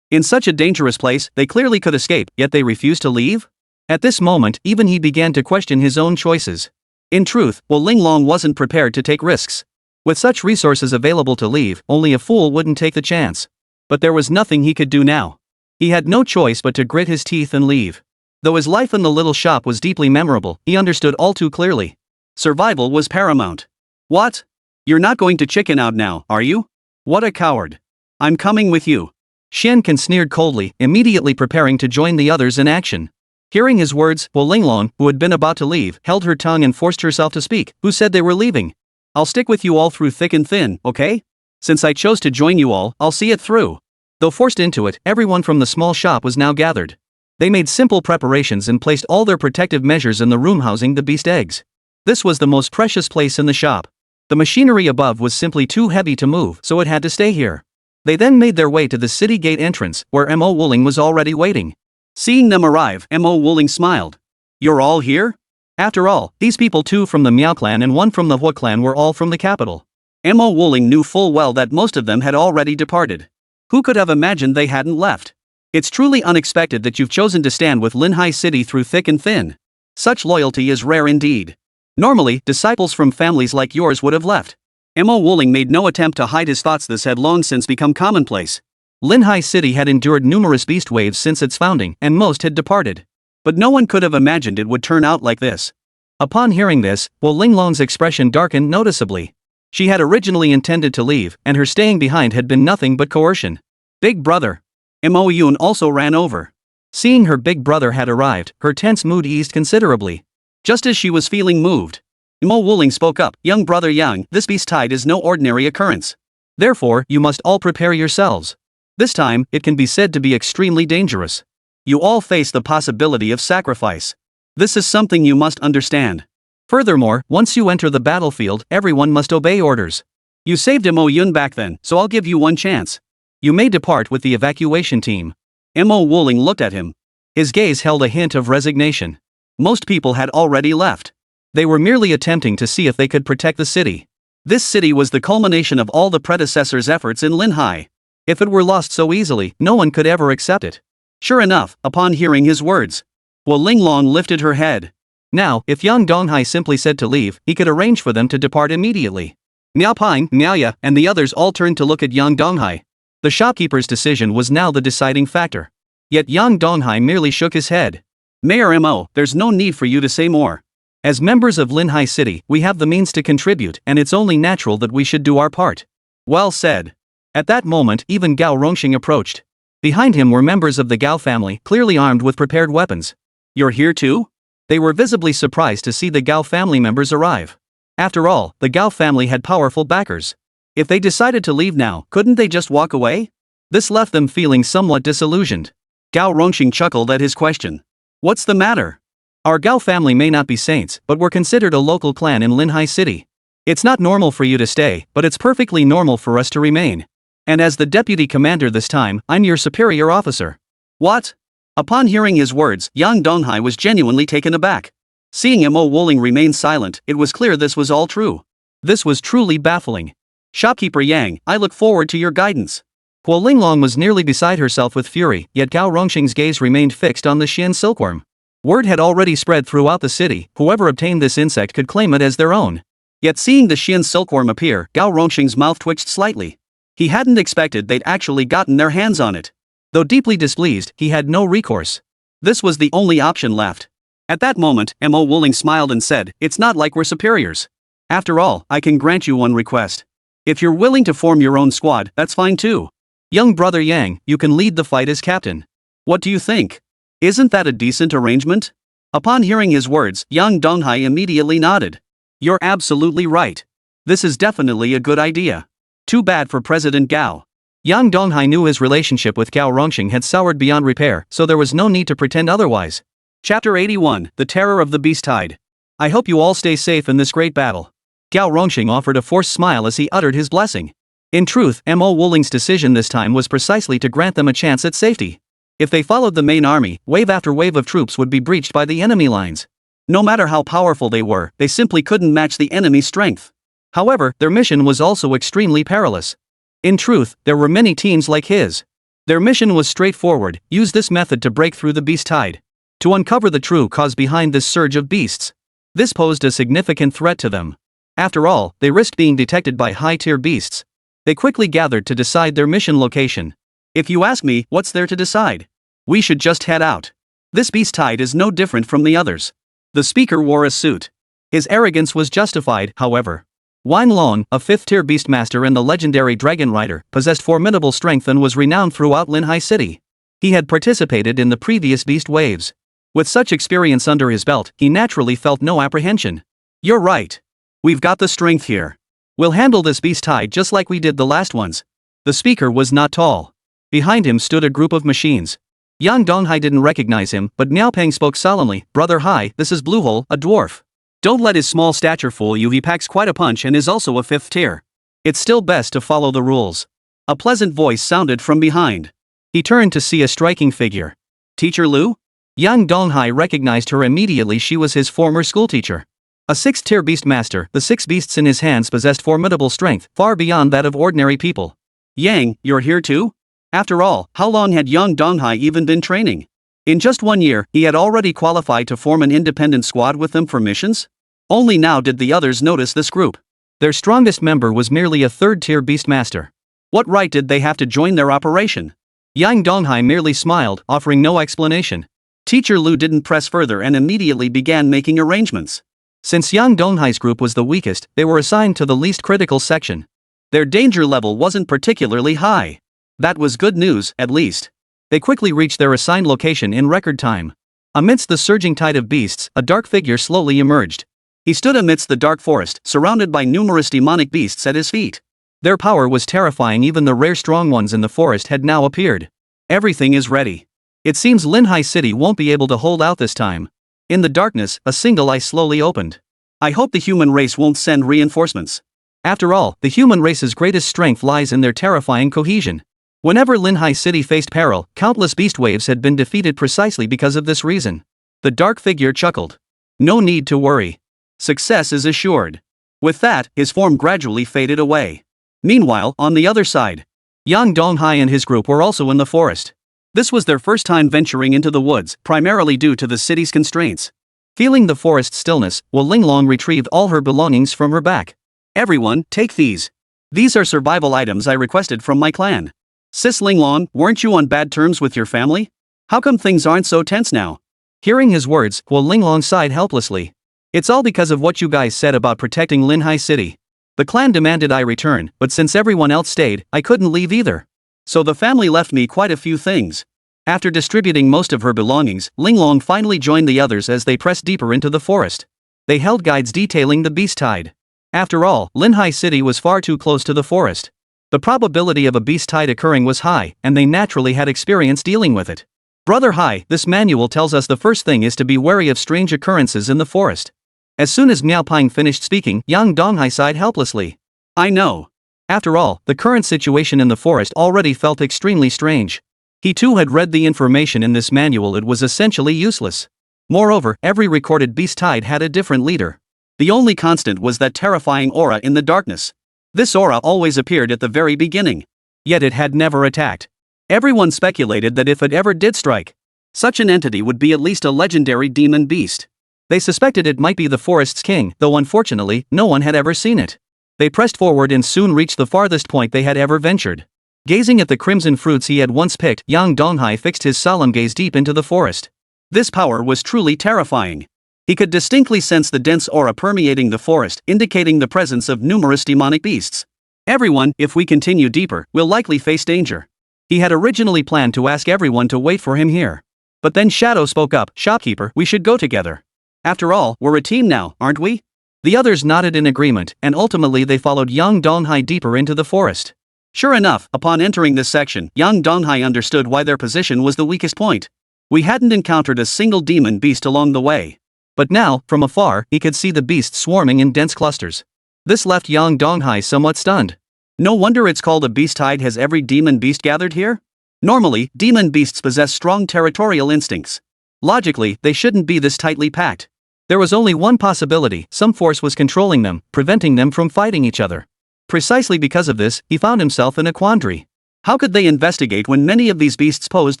In such a dangerous place, they clearly could escape, yet they refused to leave? At this moment, even he began to question his own choices. In truth, Wolinglong wasn't prepared to take risks. With such resources available to leave, only a fool wouldn't take the chance. But there was nothing he could do now. He had no choice but to grit his teeth and leave. Though his life in the little shop was deeply memorable, he understood all too clearly. Survival was paramount. "What? You're not going to chicken out now, are you? What a coward. I'm coming with you." Shenkan sneered coldly, immediately preparing to join the others in action. Hearing his words, Wolinglong, who had been about to leave, held her tongue and forced herself to speak. "Who said they were leaving? I'll stick with you all through thick and thin, okay? Since I chose to join you all, I'll see it through." Though forced into it, everyone from the small shop was now gathered. They made simple preparations and placed all their protective measures in the room housing the beast eggs. This was the most precious place in the shop. The machinery above was simply too heavy to move, so it had to stay here. They then made their way to the city gate entrance, where Mo Wuling was already waiting. Seeing them arrive, Mo Wuling smiled. "You're all here?" After all, these people, two from the Miao clan and one from the Hua clan, were all from the capital. Mo Wuling knew full well that most of them had already departed. Who could have imagined they hadn't left? It's truly unexpected that you've chosen to stand with Linhai City through thick and thin. Such loyalty is rare indeed. Normally, disciples from families like yours would have left. Mo Wuling made no attempt to hide his thoughts. This had long since become commonplace. Linhai City had endured numerous beast waves since its founding, and most had departed. But no one could have imagined it would turn out like this. Upon hearing this, Wolinglong's expression darkened noticeably. She had originally intended to leave, and her staying behind had been nothing but coercion. "Big brother." Mo Yun also ran over. Seeing her big brother had arrived, her tense mood eased considerably. Just as she was feeling moved, Mo Wuling spoke up. "Young brother Yang, this beast tide is no ordinary occurrence. Therefore, you must all prepare yourselves. This time, it can be said to be extremely dangerous. You all face the possibility of sacrifice. This is something you must understand. Furthermore, once you enter the battlefield, everyone must obey orders. You saved Mo Yun back then, so I'll give you one chance. You may depart with the evacuation team." Mo Wuling looked at him. His gaze held a hint of resignation. Most people had already left. They were merely attempting to see if they could protect the city. This city was the culmination of all the predecessors' efforts in Linhai. If it were lost so easily, no one could ever accept it. Sure enough, upon hearing his words, Wolinglong lifted her head. Now, if young Donghai simply said to leave, he could arrange for them to depart immediately. Miao Peng, Miaoya, and the others all turned to look at young Donghai. The shopkeeper's decision was now the deciding factor. Yet Yang Donghai merely shook his head. Mayor Mo, there's no need for you to say more. As members of Linhai City, we have the means to contribute, and it's only natural that we should do our part. Well said. At that moment, even Gao Rongxing approached. Behind him were members of the Gao family, clearly armed with prepared weapons. You're here too? They were visibly surprised to see the Gao family members arrive. After all, the Gao family had powerful backers. If they decided to leave now, couldn't they just walk away? This left them feeling somewhat disillusioned. Gao Rongxing chuckled at his question. What's the matter? Our Gao family may not be saints, but we're considered a local clan in Linhai City. It's not normal for you to stay, but it's perfectly normal for us to remain. And as the deputy commander this time, I'm your superior officer. What? Upon hearing his words, Yang Donghai was genuinely taken aback. Seeing Mo Woling remain silent, it was clear this was all true. This was truly baffling. Shopkeeper Yang, I look forward to your guidance. Huo Linglong was nearly beside herself with fury, yet Gao Rongxing's gaze remained fixed on the Xian silkworm. Word had already spread throughout the city, whoever obtained this insect could claim it as their own. Yet seeing the Xian silkworm appear, Gao Rongxing's mouth twitched slightly. He hadn't expected they'd actually gotten their hands on it. Though deeply displeased, he had no recourse. This was the only option left. At that moment, Mo Woling smiled and said, it's not like we're superiors. After all, I can grant you one request. If you're willing to form your own squad, that's fine too. Young brother Yang, you can lead the fight as captain. What do you think? Isn't that a decent arrangement? Upon hearing his words, Yang Donghai immediately nodded. You're absolutely right. This is definitely a good idea. Too bad for President Gao. Yang Donghai knew his relationship with Gao Rongxing had soured beyond repair, so there was no need to pretend otherwise. Chapter 81, The Terror of the Beast Tide. I hope you all stay safe in this great battle. Gao Rongxing offered a forced smile as he uttered his blessing. In truth, Mo Woling's decision this time was precisely to grant them a chance at safety. If they followed the main army, wave after wave of troops would be breached by the enemy lines. No matter how powerful they were, they simply couldn't match the enemy's strength. However, their mission was also extremely perilous. In truth, there were many teams like his. Their mission was straightforward: use this method to break through the beast tide. To uncover the true cause behind this surge of beasts. This posed a significant threat to them. After all, they risked being detected by high-tier beasts. They quickly gathered to decide their mission location. If you ask me, what's there to decide? We should just head out. This beast tide is no different from the others. The speaker wore a suit. His arrogance was justified, however. Wan Lon, a 5th-tier beastmaster and the legendary dragon rider, possessed formidable strength and was renowned throughout Linhai City. He had participated in the previous beast waves. With such experience under his belt, he naturally felt no apprehension. You're right. We've got the strength here. We'll handle this beast tide just like we did the last ones. The speaker was not tall. Behind him stood a group of machines. Yang Donghai didn't recognize him, but Niaopeng spoke solemnly, Brother Hai, this is Bluehole, a dwarf. Don't let his small stature fool you, he packs quite a punch and is also a 5th tier. It's still best to follow the rules. A pleasant voice sounded from behind. He turned to see a striking figure. Teacher Lu? Yang Donghai recognized her immediately. She was his former schoolteacher. A 6th-tier beastmaster, the 6 beasts in his hands possessed formidable strength, far beyond that of ordinary people. Yang, you're here too? After all, how long had Yang Donghai even been training? In just 1 year, he had already qualified to form an independent squad with them for missions? Only now did the others notice this group. Their strongest member was merely a 3rd-tier beastmaster. What right did they have to join their operation? Yang Donghai merely smiled, offering no explanation. Teacher Lu didn't press further and immediately began making arrangements. Since Yang Donghai's group was the weakest, they were assigned to the least critical section. Their danger level wasn't particularly high. That was good news, at least. They quickly reached their assigned location in record time. Amidst the surging tide of beasts, a dark figure slowly emerged. He stood amidst the dark forest, surrounded by numerous demonic beasts at his feet. Their power was terrifying. Even the rare strong ones in the forest had now appeared. Everything is ready. It seems Linhai City won't be able to hold out this time. In the darkness, a single eye slowly opened. I hope the human race won't send reinforcements. After all, the human race's greatest strength lies in their terrifying cohesion. Whenever Linhai City faced peril, countless beast waves had been defeated precisely because of this reason. The dark figure chuckled. No need to worry. Success is assured. With that, his form gradually faded away. Meanwhile, on the other side, Yang Donghai and his group were also in the forest. This was their first time venturing into the woods, primarily due to the city's constraints. Feeling the forest stillness, Wu Linglong retrieved all her belongings from her back. Everyone, take these. These are survival items I requested from my clan. Sis Linglong, weren't you on bad terms with your family? How come things aren't so tense now? Hearing his words, Kuo Linglong sighed helplessly. It's all because of what you guys said about protecting Linhai City. The clan demanded I return, but since everyone else stayed, I couldn't leave either. So the family left me quite a few things. After distributing most of her belongings, Linglong finally joined the others as they pressed deeper into the forest. They held guides detailing the beast tide. After all, Linhai City was far too close to the forest. The probability of a beast tide occurring was high, and they naturally had experience dealing with it. Brother Hai, this manual tells us the first thing is to be wary of strange occurrences in the forest. As soon as Miao Ping finished speaking, Yang Donghai sighed helplessly. I know. After all, the current situation in the forest already felt extremely strange. He too had read the information in this manual. It was essentially useless. Moreover, every recorded beast tide had a different leader. The only constant was that terrifying aura in the darkness. This aura always appeared at the very beginning. Yet it had never attacked. Everyone speculated that if it ever did strike, such an entity would be at least a legendary demon beast. They suspected it might be the forest's king, though unfortunately, no one had ever seen it. They pressed forward and soon reached the farthest point they had ever ventured. Gazing at the crimson fruits he had once picked, Yang Donghai fixed his solemn gaze deep into the forest. This power was truly terrifying. He could distinctly sense the dense aura permeating the forest, indicating the presence of numerous demonic beasts. Everyone, if we continue deeper, will likely face danger. He had originally planned to ask everyone to wait for him here. But then Shadow spoke up, "Shopkeeper, we should go together. After all, we're a team now, aren't we?" The others nodded in agreement, and ultimately they followed Yang Donghai deeper into the forest. Sure enough, upon entering this section, Yang Donghai understood why their position was the weakest point. We hadn't encountered a single demon beast along the way. But now, from afar, he could see the beasts swarming in dense clusters. This left Yang Donghai somewhat stunned. No wonder it's called a beast tide. Has every demon beast gathered here? Normally, demon beasts possess strong territorial instincts. Logically, they shouldn't be this tightly packed. There was only one possibility: some force was controlling them, preventing them from fighting each other. Precisely because of this, he found himself in a quandary. How could they investigate when many of these beasts posed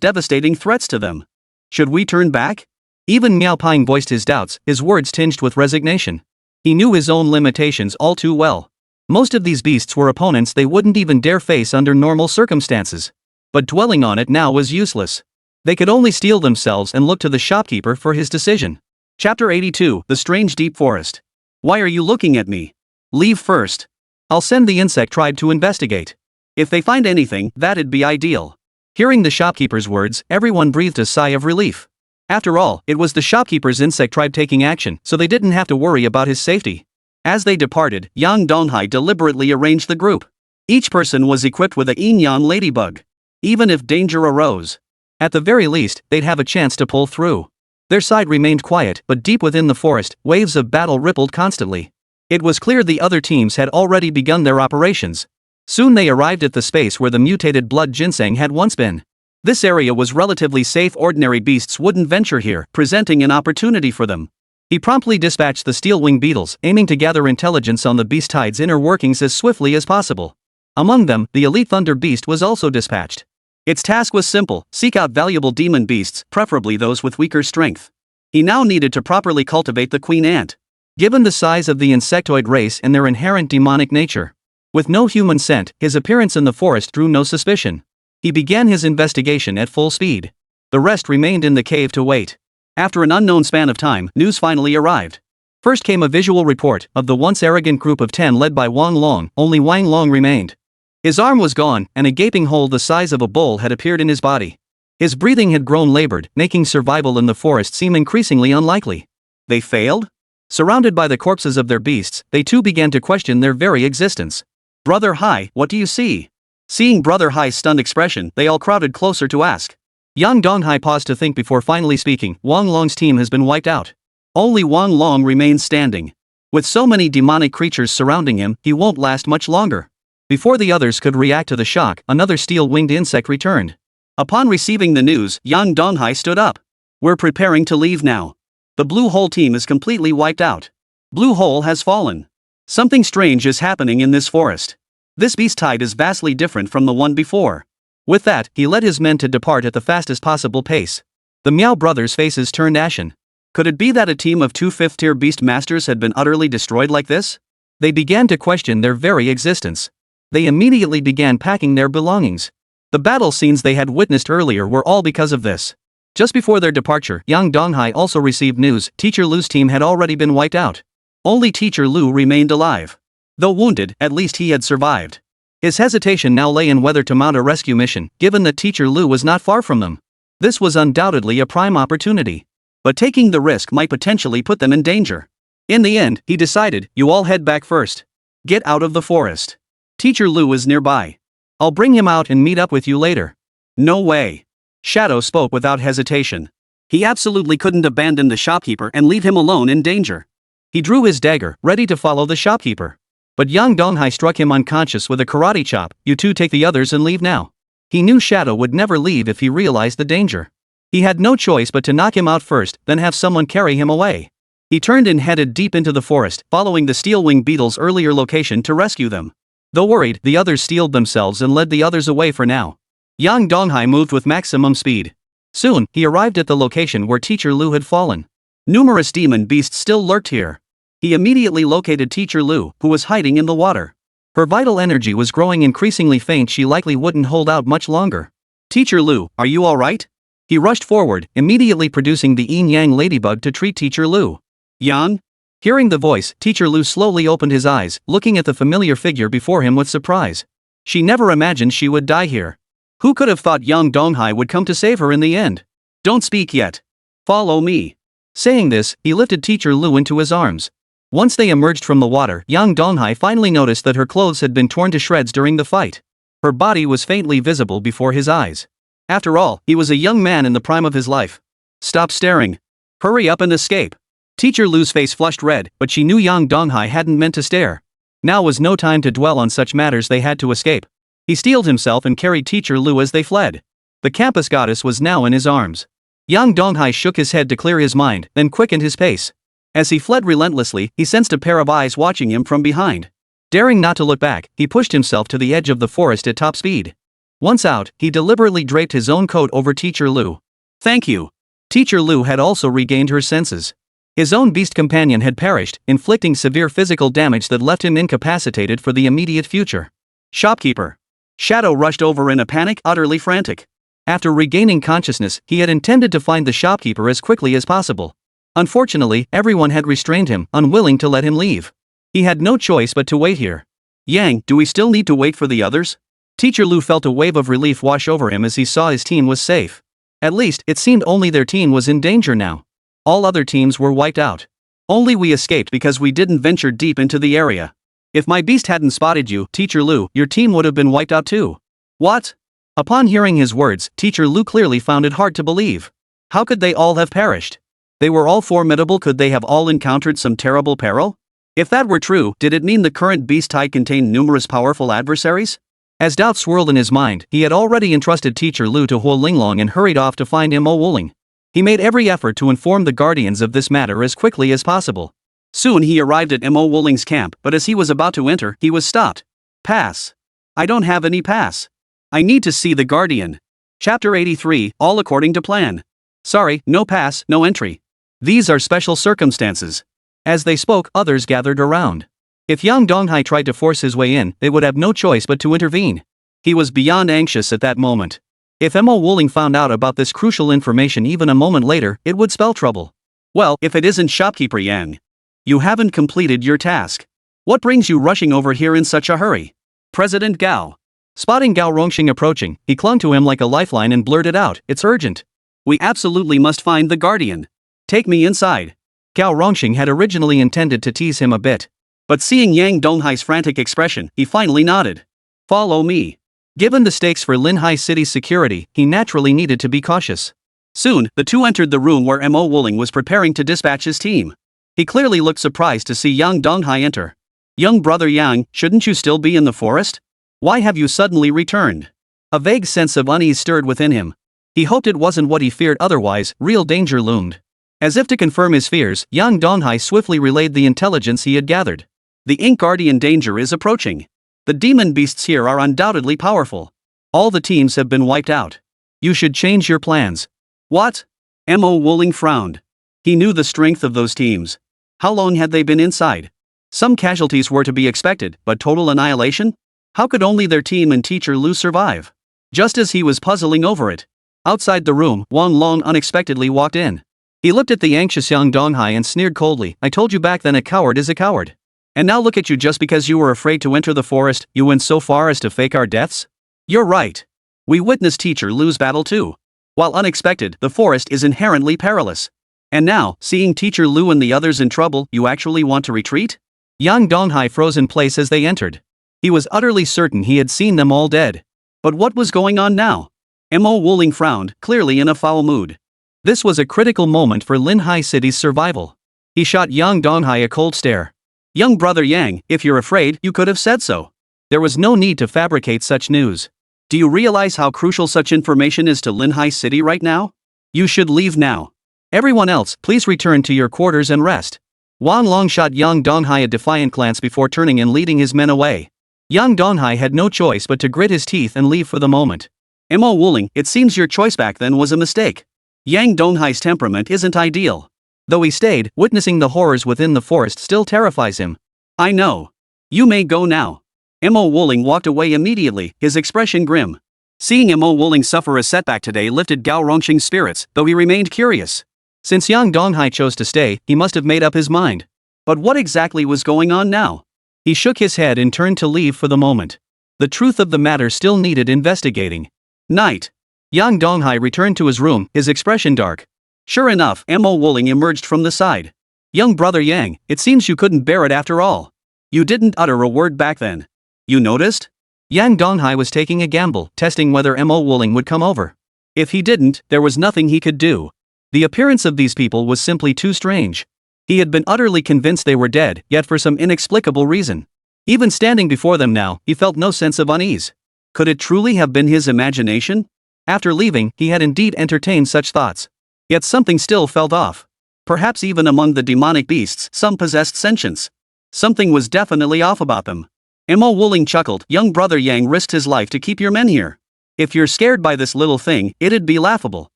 devastating threats to them? Should we turn back? Even Miao Ping voiced his doubts, his words tinged with resignation. He knew his own limitations all too well. Most of these beasts were opponents they wouldn't even dare face under normal circumstances. But dwelling on it now was useless. They could only steel themselves and look to the shopkeeper for his decision. Chapter 82, The Strange Deep Forest. Why are you looking at me? Leave first. I'll send the insect tribe to investigate. If they find anything, that'd be ideal. Hearing the shopkeeper's words, everyone breathed a sigh of relief. After all, it was the shopkeeper's insect tribe taking action, so they didn't have to worry about his safety. As they departed, Yang Donghai deliberately arranged the group. Each person was equipped with a Inyan ladybug. Even if danger arose, at the very least, they'd have a chance to pull through. Their side remained quiet, but deep within the forest, waves of battle rippled constantly. It was clear the other teams had already begun their operations. Soon they arrived at the space where the mutated blood ginseng had once been. This area was relatively safe. Ordinary beasts wouldn't venture here, presenting an opportunity for them. He promptly dispatched the steel-wing beetles, aiming to gather intelligence on the beast tide's inner workings as swiftly as possible. Among them, the elite thunder beast was also dispatched. Its task was simple: seek out valuable demon beasts, preferably those with weaker strength. He now needed to properly cultivate the queen ant. Given the size of the insectoid race and their inherent demonic nature, with no human scent, his appearance in the forest drew no suspicion. He began his investigation at full speed. The rest remained in the cave to wait. After an unknown span of time, news finally arrived. First came a visual report of the once arrogant group of 10 led by Wang Long. Only Wang Long remained. His arm was gone, and a gaping hole the size of a bowl had appeared in his body. His breathing had grown labored, making survival in the forest seem increasingly unlikely. They failed? Surrounded by the corpses of their beasts, they too began to question their very existence. "Brother Hai, what do you see?" Seeing Brother Hai's stunned expression, they all crowded closer to ask. Yang Donghai paused to think before finally speaking. Wang Long's team has been wiped out. Only Wang Long remains standing. With so many demonic creatures surrounding him, he won't last much longer. Before the others could react to the shock, another steel-winged insect returned. Upon receiving the news, Yang Donghai stood up. "We're preparing to leave now. The Blue Hole team is completely wiped out. Blue Hole has fallen. Something strange is happening in this forest. This beast tide is vastly different from the one before." With that, he led his men to depart at the fastest possible pace. The Miao brothers' faces turned ashen. Could it be that a team of 2 fifth-tier beast masters had been utterly destroyed like this? They began to question their very existence. They immediately began packing their belongings. The battle scenes they had witnessed earlier were all because of this. Just before their departure, Yang Donghai also received news Teacher Lu's team had already been wiped out. Only Teacher Lu remained alive. Though wounded, at least he had survived. His hesitation now lay in whether to mount a rescue mission, given that Teacher Lu was not far from them. This was undoubtedly a prime opportunity. But taking the risk might potentially put them in danger. In the end, he decided, you all head back first. Get out of the forest. Teacher Lu is nearby. I'll bring him out and meet up with you later. No way. Shadow spoke without hesitation. He absolutely couldn't abandon the shopkeeper and leave him alone in danger. He drew his dagger, ready to follow the shopkeeper. But Yang Donghai struck him unconscious with a karate chop. You two take the others and leave now. He knew Shadow would never leave if he realized the danger. He had no choice but to knock him out first, then have someone carry him away. He turned and headed deep into the forest, following the Steelwing Beetle's earlier location to rescue them. Though worried, the others steeled themselves and led the others away for now. Yang Donghai moved with maximum speed. Soon, he arrived at the location where Teacher Lu had fallen. Numerous demon beasts still lurked here. He immediately located Teacher Lu, who was hiding in the water. Her vital energy was growing increasingly faint. She likely wouldn't hold out much longer. Teacher Lu, are you alright? He rushed forward, immediately producing the yin-yang ladybug to treat Teacher Lu. Yang? Hearing the voice, Teacher Lu slowly opened his eyes, looking at the familiar figure before him with surprise. She never imagined she would die here. Who could have thought Yang Donghai would come to save her in the end? Don't speak yet. Follow me. Saying this, he lifted Teacher Lu into his arms. Once they emerged from the water, Yang Donghai finally noticed that her clothes had been torn to shreds during the fight. Her body was faintly visible before his eyes. After all, he was a young man in the prime of his life. Stop staring. Hurry up and escape. Teacher Lu's face flushed red, but she knew Yang Donghai hadn't meant to stare. Now was no time to dwell on such matters. They had to escape. He steeled himself and carried Teacher Lu as they fled. The campus goddess was now in his arms. Yang Donghai shook his head to clear his mind, then quickened his pace. As he fled relentlessly, he sensed a pair of eyes watching him from behind. Daring not to look back, he pushed himself to the edge of the forest at top speed. Once out, he deliberately draped his own coat over Teacher Lu. Thank you. Teacher Lu had also regained her senses. His own beast companion had perished, inflicting severe physical damage that left him incapacitated for the immediate future. Shopkeeper. Shadow rushed over in a panic, utterly frantic. After regaining consciousness, he had intended to find the shopkeeper as quickly as possible. Unfortunately, everyone had restrained him, unwilling to let him leave. He had no choice but to wait here. Yang, do we still need to wait for the others? Teacher Lu felt a wave of relief wash over him as he saw his team was safe. At least, it seemed only their team was in danger now. All other teams were wiped out. Only we escaped because we didn't venture deep into the area. If my beast hadn't spotted you, Teacher Lu, your team would have been wiped out too. What? Upon hearing his words, Teacher Lu clearly found it hard to believe. How could they all have perished? They were all formidable. Could they have all encountered some terrible peril? If that were true, did it mean the current beast type contained numerous powerful adversaries? As doubt swirled in his mind, he had already entrusted Teacher Lu to Huo Linglong and hurried off to find Mo Wuling. He made every effort to inform the guardians of this matter as quickly as possible. Soon he arrived at Mo Wuling's camp, but as he was about to enter, he was stopped. Pass. I don't have any pass. I need to see the guardian. Chapter 83, all according to plan. Sorry, no pass, no entry. These are special circumstances. As they spoke, others gathered around. If Yang Donghai tried to force his way in, they would have no choice but to intervene. He was beyond anxious at that moment. If Mo Wuling found out about this crucial information even a moment later, it would spell trouble. Well, if it isn't Shopkeeper Yang. You haven't completed your task. What brings you rushing over here in such a hurry? President Gao. Spotting Gao Rongxing approaching, he clung to him like a lifeline and blurted out, it's urgent. We absolutely must find the guardian. Take me inside. Gao Rongxing had originally intended to tease him a bit. But seeing Yang Donghai's frantic expression, he finally nodded. Follow me. Given the stakes for Linhai City's security, he naturally needed to be cautious. Soon, the two entered the room where Mo Wuling was preparing to dispatch his team. He clearly looked surprised to see Yang Donghai enter. Young brother Yang, shouldn't you still be in the forest? Why have you suddenly returned? A vague sense of unease stirred within him. He hoped it wasn't what he feared, otherwise, real danger loomed. As if to confirm his fears, Yang Donghai swiftly relayed the intelligence he had gathered. The Ink Guardian danger is approaching. The demon beasts here are undoubtedly powerful. All the teams have been wiped out. You should change your plans. What? Mo Wuling frowned. He knew the strength of those teams. How long had they been inside? Some casualties were to be expected, but total annihilation? How could only their team and Teacher Lu survive? Just as he was puzzling over it, outside the room, Wang Long unexpectedly walked in. He looked at the anxious young Donghai and sneered coldly, "I told you back then a coward is a coward. And now look at you, just because you were afraid to enter the forest, you went so far as to fake our deaths? You're right. We witnessed teacher lose battle too. While unexpected, the forest is inherently perilous. And now, seeing teacher Lu and the others in trouble, you actually want to retreat?" Young Donghai froze in place as they entered. He was utterly certain he had seen them all dead. But what was going on now? Mo Wuling frowned, clearly in a foul mood. This was a critical moment for Linhai City's survival. He shot young Donghai a cold stare. "Young brother Yang, if you're afraid, you could have said so. There was no need to fabricate such news. Do you realize how crucial such information is to Linhai City right now? You should leave now. Everyone else, please return to your quarters and rest." Wang Long shot young Donghai a defiant glance before turning and leading his men away. Young Donghai had no choice but to grit his teeth and leave for the moment. Mo Wuling, it seems your choice back then was a mistake. Yang Donghai's temperament isn't ideal. Though he stayed, witnessing the horrors within the forest still terrifies him. "I know. You may go now." Mo Wuling walked away immediately, his expression grim. Seeing Mo Wuling suffer a setback today lifted Gao Rongqing's spirits, though he remained curious. Since young Donghai chose to stay, he must have made up his mind. But what exactly was going on now? He shook his head and turned to leave for the moment. The truth of the matter still needed investigating. Night. Young Donghai returned to his room, his expression dark. Sure enough, Mo Wuling emerged from the side. "Young brother Yang, it seems you couldn't bear it after all. You didn't utter a word back then. You noticed?" Yang Donghai was taking a gamble, testing whether Mo Wuling would come over. If he didn't, there was nothing he could do. The appearance of these people was simply too strange. He had been utterly convinced they were dead, yet for some inexplicable reason. Even standing before them now, he felt no sense of unease. Could it truly have been his imagination? After leaving, he had indeed entertained such thoughts. Yet something still felt off. Perhaps even among the demonic beasts, some possessed sentience. Something was definitely off about them. Mo Wuling chuckled, "Young brother Yang risked his life to keep your men here. If you're scared by this little thing, it'd be laughable.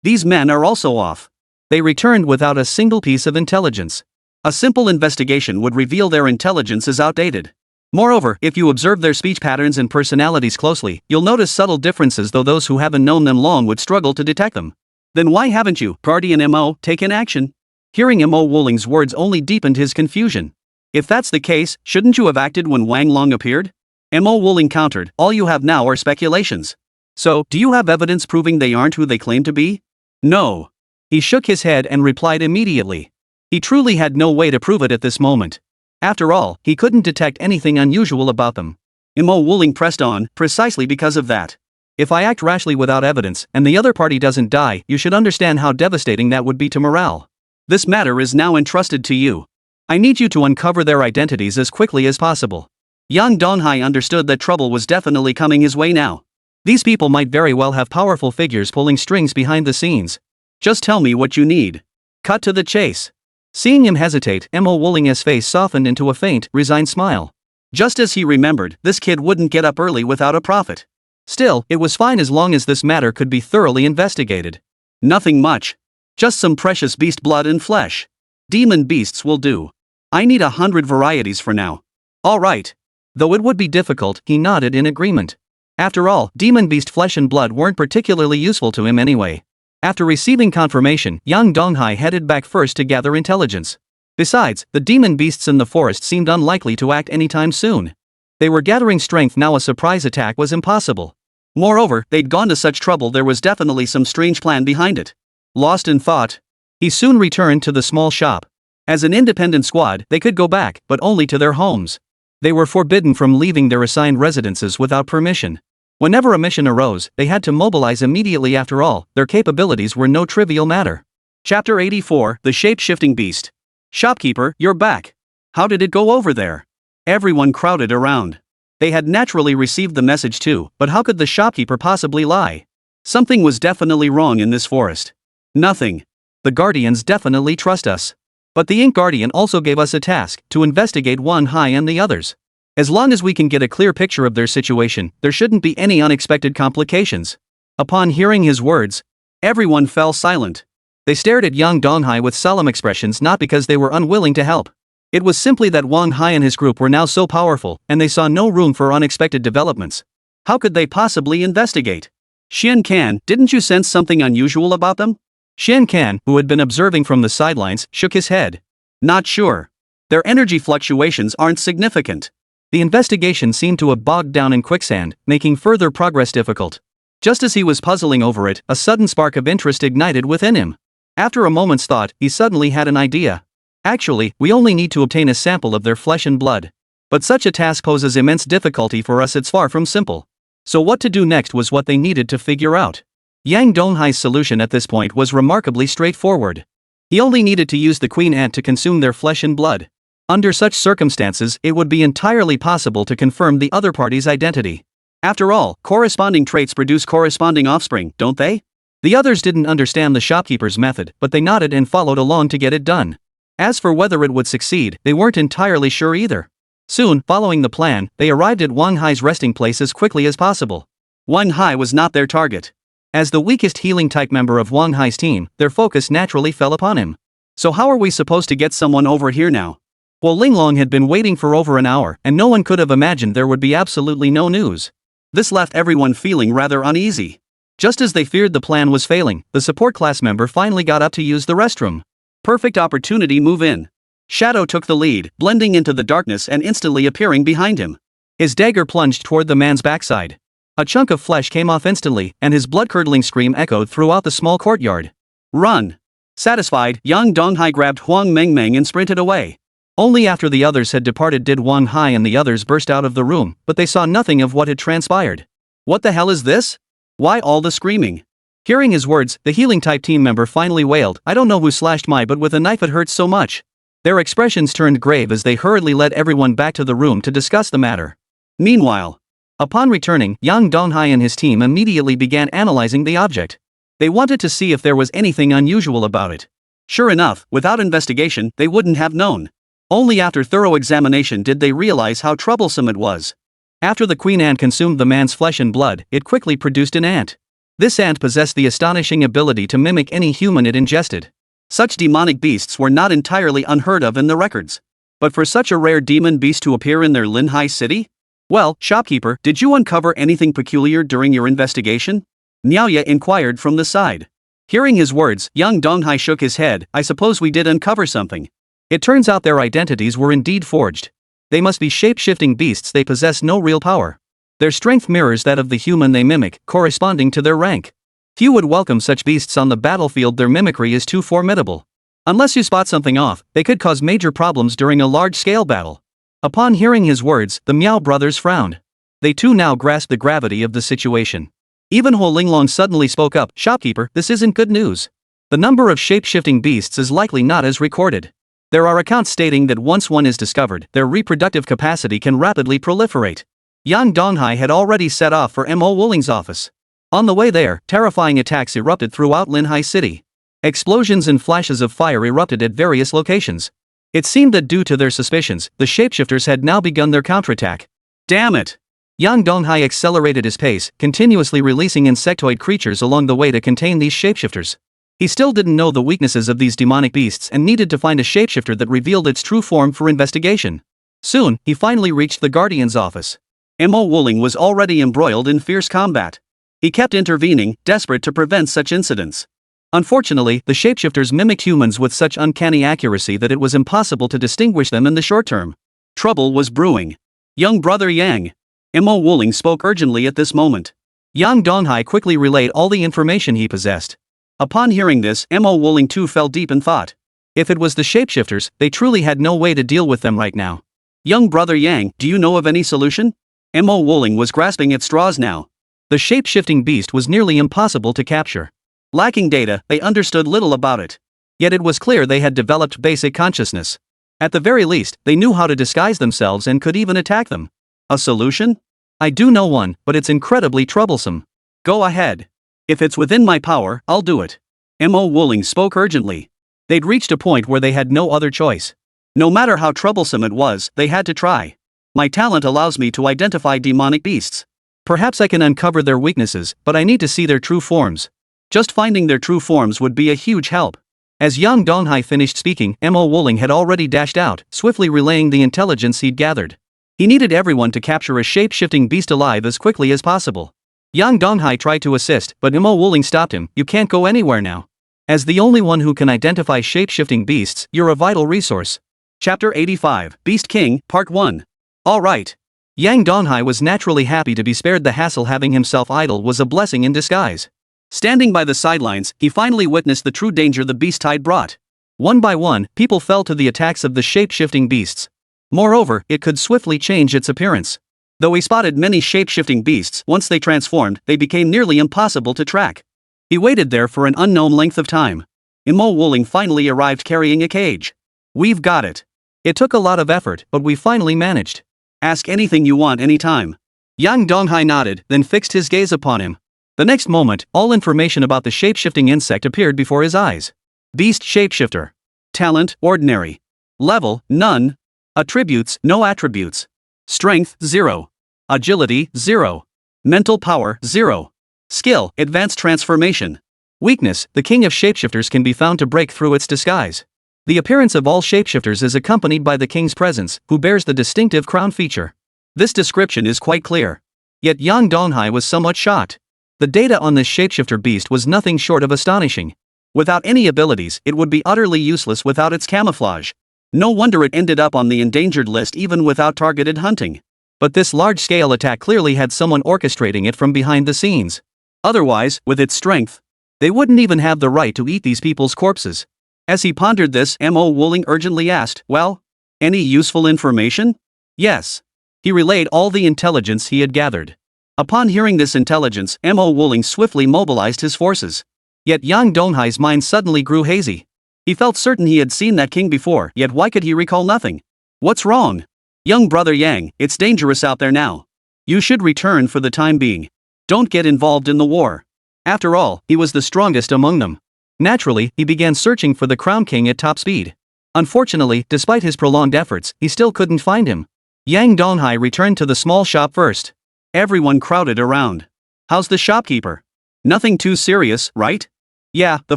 These men are also off. They returned without a single piece of intelligence. A simple investigation would reveal their intelligence is outdated. Moreover, if you observe their speech patterns and personalities closely, you'll notice subtle differences, though those who haven't known them long would struggle to detect them. Then why haven't you, Guardian Mo, taken action?" Hearing Mo Wuling's words only deepened his confusion. "If that's the case, shouldn't you have acted when Wang Long appeared?" Mo Wuling countered, "All you have now are speculations. So, do you have evidence proving they aren't who they claim to be?" "No." He shook his head and replied immediately. He truly had no way to prove it at this moment. After all, he couldn't detect anything unusual about them. Mo Wuling pressed on, "Precisely because of that. If I act rashly without evidence, and the other party doesn't die, you should understand how devastating that would be to morale. This matter is now entrusted to you. I need you to uncover their identities as quickly as possible." Young Donghai understood that trouble was definitely coming his way now. These people might very well have powerful figures pulling strings behind the scenes. "Just tell me what you need. Cut to the chase." Seeing him hesitate, Mo Wuling's face softened into a faint, resigned smile. Just as he remembered, this kid wouldn't get up early without a profit. Still, it was fine as long as this matter could be thoroughly investigated. "Nothing much. Just some precious beast blood and flesh. Demon beasts will do. I need 100 varieties for now." "All right." Though it would be difficult, he nodded in agreement. After all, demon beast flesh and blood weren't particularly useful to him anyway. After receiving confirmation, young Donghai headed back first to gather intelligence. Besides, the demon beasts in the forest seemed unlikely to act anytime soon. They were gathering strength now, a surprise attack was impossible. Moreover, they'd gone to such trouble, there was definitely some strange plan behind it. Lost in thought, he soon returned to the small shop. As an independent squad, they could go back, but only to their homes. They were forbidden from leaving their assigned residences without permission. Whenever a mission arose, they had to mobilize immediately. After all, their capabilities were no trivial matter. Chapter 84, The Shape-Shifting Beast. "Shopkeeper, you're back. How did it go over there?" Everyone crowded around. They had naturally received the message too, but how could the shopkeeper possibly lie? Something was definitely wrong in this forest. "Nothing. The Guardians definitely trust us. But the Ink Guardian also gave us a task, to investigate Wan Hai and the others. As long as we can get a clear picture of their situation, there shouldn't be any unexpected complications." Upon hearing his words, everyone fell silent. They stared at young Donghai with solemn expressions, not because they were unwilling to help. It was simply that Wang Hai and his group were now so powerful, and they saw no room for unexpected developments. How could they possibly investigate? Xian Can, didn't you sense something unusual about them? Xian Can, who had been observing from the sidelines, shook his head. Not sure. Their energy fluctuations aren't significant. The investigation seemed to have bogged down in quicksand, making further progress difficult. Just as he was puzzling over it, a sudden spark of interest ignited within him. After a moment's thought, he suddenly had an idea. Actually, we only need to obtain a sample of their flesh and blood. But such a task poses immense difficulty for us. It's far from simple. So what to do next was what they needed to figure out. Yang Donghai's solution at this point was remarkably straightforward. He only needed to use the queen ant to consume their flesh and blood. Under such circumstances, it would be entirely possible to confirm the other party's identity. After all, corresponding traits produce corresponding offspring, don't they? The others didn't understand the shopkeeper's method, but they nodded and followed along to get it done. As for whether it would succeed, they weren't entirely sure either. Soon, following the plan, they arrived at Wang Hai's resting place as quickly as possible. Wang Hai was not their target. As the weakest healing-type member of Wang Hai's team, their focus naturally fell upon him. So how are we supposed to get someone over here now? Huo Linglong had been waiting for over an hour, and no one could have imagined there would be absolutely no news. This left everyone feeling rather uneasy. Just as they feared the plan was failing, the support class member finally got up to use the restroom. Perfect opportunity, move in. Shadow took the lead, blending into the darkness and instantly appearing behind him. His dagger plunged toward the man's backside. A chunk of flesh came off instantly, and his blood-curdling scream echoed throughout the small courtyard. Run! Satisfied, Yang Donghai grabbed Huang Mengmeng and sprinted away. Only after the others had departed did Wang Hai and the others burst out of the room, but they saw nothing of what had transpired. What the hell is this? Why all the screaming? Hearing his words, the healing-type team member finally wailed, "I don't know who slashed my butt with a knife, it hurts so much." Their expressions turned grave as they hurriedly led everyone back to the room to discuss the matter. Meanwhile, upon returning, Yang Donghai and his team immediately began analyzing the object. They wanted to see if there was anything unusual about it. Sure enough, without investigation, they wouldn't have known. Only after thorough examination did they realize how troublesome it was. After the queen ant consumed the man's flesh and blood, it quickly produced an ant. This ant possessed the astonishing ability to mimic any human it ingested. Such demonic beasts were not entirely unheard of in the records. But for such a rare demon beast to appear in their Linhai city? Well, shopkeeper, did you uncover anything peculiar during your investigation? Miaoya inquired from the side. Hearing his words, Yang Donghai shook his head. I suppose we did uncover something. It turns out their identities were indeed forged. They must be shape-shifting beasts. They possess no real power. Their strength mirrors that of the human they mimic, corresponding to their rank. Few would welcome such beasts on the battlefield. Their mimicry is too formidable. Unless you spot something off, they could cause major problems during a large-scale battle. Upon hearing his words, the Miao brothers frowned. They too now grasped the gravity of the situation. Even Huo Linglong suddenly spoke up, "Shopkeeper, this isn't good news. The number of shape-shifting beasts is likely not as recorded. There are accounts stating that once one is discovered, their reproductive capacity can rapidly proliferate." Yang Donghai had already set off for Mo Wooling's office. On the way there, terrifying attacks erupted throughout Linhai City. Explosions and flashes of fire erupted at various locations. It seemed that due to their suspicions, the shapeshifters had now begun their counterattack. Damn it! Yang Donghai accelerated his pace, continuously releasing insectoid creatures along the way to contain these shapeshifters. He still didn't know the weaknesses of these demonic beasts and needed to find a shapeshifter that revealed its true form for investigation. Soon, he finally reached the Guardian's office. Mo Wooling was already embroiled in fierce combat. He kept intervening, desperate to prevent such incidents. Unfortunately, the shapeshifters mimicked humans with such uncanny accuracy that it was impossible to distinguish them in the short term. Trouble was brewing. Young brother Yang. Mo Wooling spoke urgently at this moment. Yang Donghai quickly relayed all the information he possessed. Upon hearing this, Mo Wooling too fell deep in thought. If it was the shapeshifters, they truly had no way to deal with them right now. Young brother Yang, do you know of any solution? Mo Wooling was grasping at straws now. The shape-shifting beast was nearly impossible to capture. Lacking data, they understood little about it. Yet it was clear they had developed basic consciousness. At the very least, they knew how to disguise themselves and could even attack them. A solution? I do know one, but it's incredibly troublesome. Go ahead. If it's within my power, I'll do it. Mo Wooling spoke urgently. They'd reached a point where they had no other choice. No matter how troublesome it was, they had to try. My talent allows me to identify demonic beasts. Perhaps I can uncover their weaknesses, but I need to see their true forms. Just finding their true forms would be a huge help. As Yang Donghai finished speaking, Mo Wooling had already dashed out, swiftly relaying the intelligence he'd gathered. He needed everyone to capture a shape-shifting beast alive as quickly as possible. Yang Donghai tried to assist, but Imo Wuling stopped him. You can't go anywhere now. As the only one who can identify shape-shifting beasts, you're a vital resource. Chapter 85, Beast King, Part 1. Alright. Yang Donghai was naturally happy to be spared the hassle. Having himself idle was a blessing in disguise. Standing by the sidelines, he finally witnessed the true danger the beast tide brought. One by one, people fell to the attacks of the shape-shifting beasts. Moreover, it could swiftly change its appearance. Though he spotted many shape-shifting beasts, once they transformed, they became nearly impossible to track. He waited there for an unknown length of time. Imo Wuling finally arrived carrying a cage. We've got it. It took a lot of effort, but we finally managed. Ask anything you want anytime. Yang Donghai nodded, then fixed his gaze upon him. The next moment, all information about the shape-shifting insect appeared before his eyes. Beast shapeshifter. Talent, ordinary. Level, none. Attributes, no attributes. Strength, 0. Agility, 0. Mental power, 0. Skill, advanced transformation. Weakness, the king of shapeshifters can be found to break through its disguise. The appearance of all shapeshifters is accompanied by the king's presence, who bears the distinctive crown feature. This description is quite clear. Yet Yang Donghai was somewhat shocked. The data on this shapeshifter beast was nothing short of astonishing. Without any abilities, it would be utterly useless without its camouflage. No wonder it ended up on the endangered list even without targeted hunting. But this large-scale attack clearly had someone orchestrating it from behind the scenes. Otherwise, with its strength, they wouldn't even have the right to eat these people's corpses. As he pondered this, Imo Wuling urgently asked, well, any useful information? Yes. He relayed all the intelligence he had gathered. Upon hearing this intelligence, Imo Wuling swiftly mobilized his forces. Yet Yang Donghai's mind suddenly grew hazy. He felt certain he had seen that king before, yet why could he recall nothing? What's wrong? Young brother Yang, it's dangerous out there now. You should return for the time being. Don't get involved in the war. After all, he was the strongest among them. Naturally, he began searching for the Crown King at top speed. Unfortunately, despite his prolonged efforts, he still couldn't find him. Yang Donghai returned to the small shop first. Everyone crowded around. How's the shopkeeper? Nothing too serious, right? Yeah, the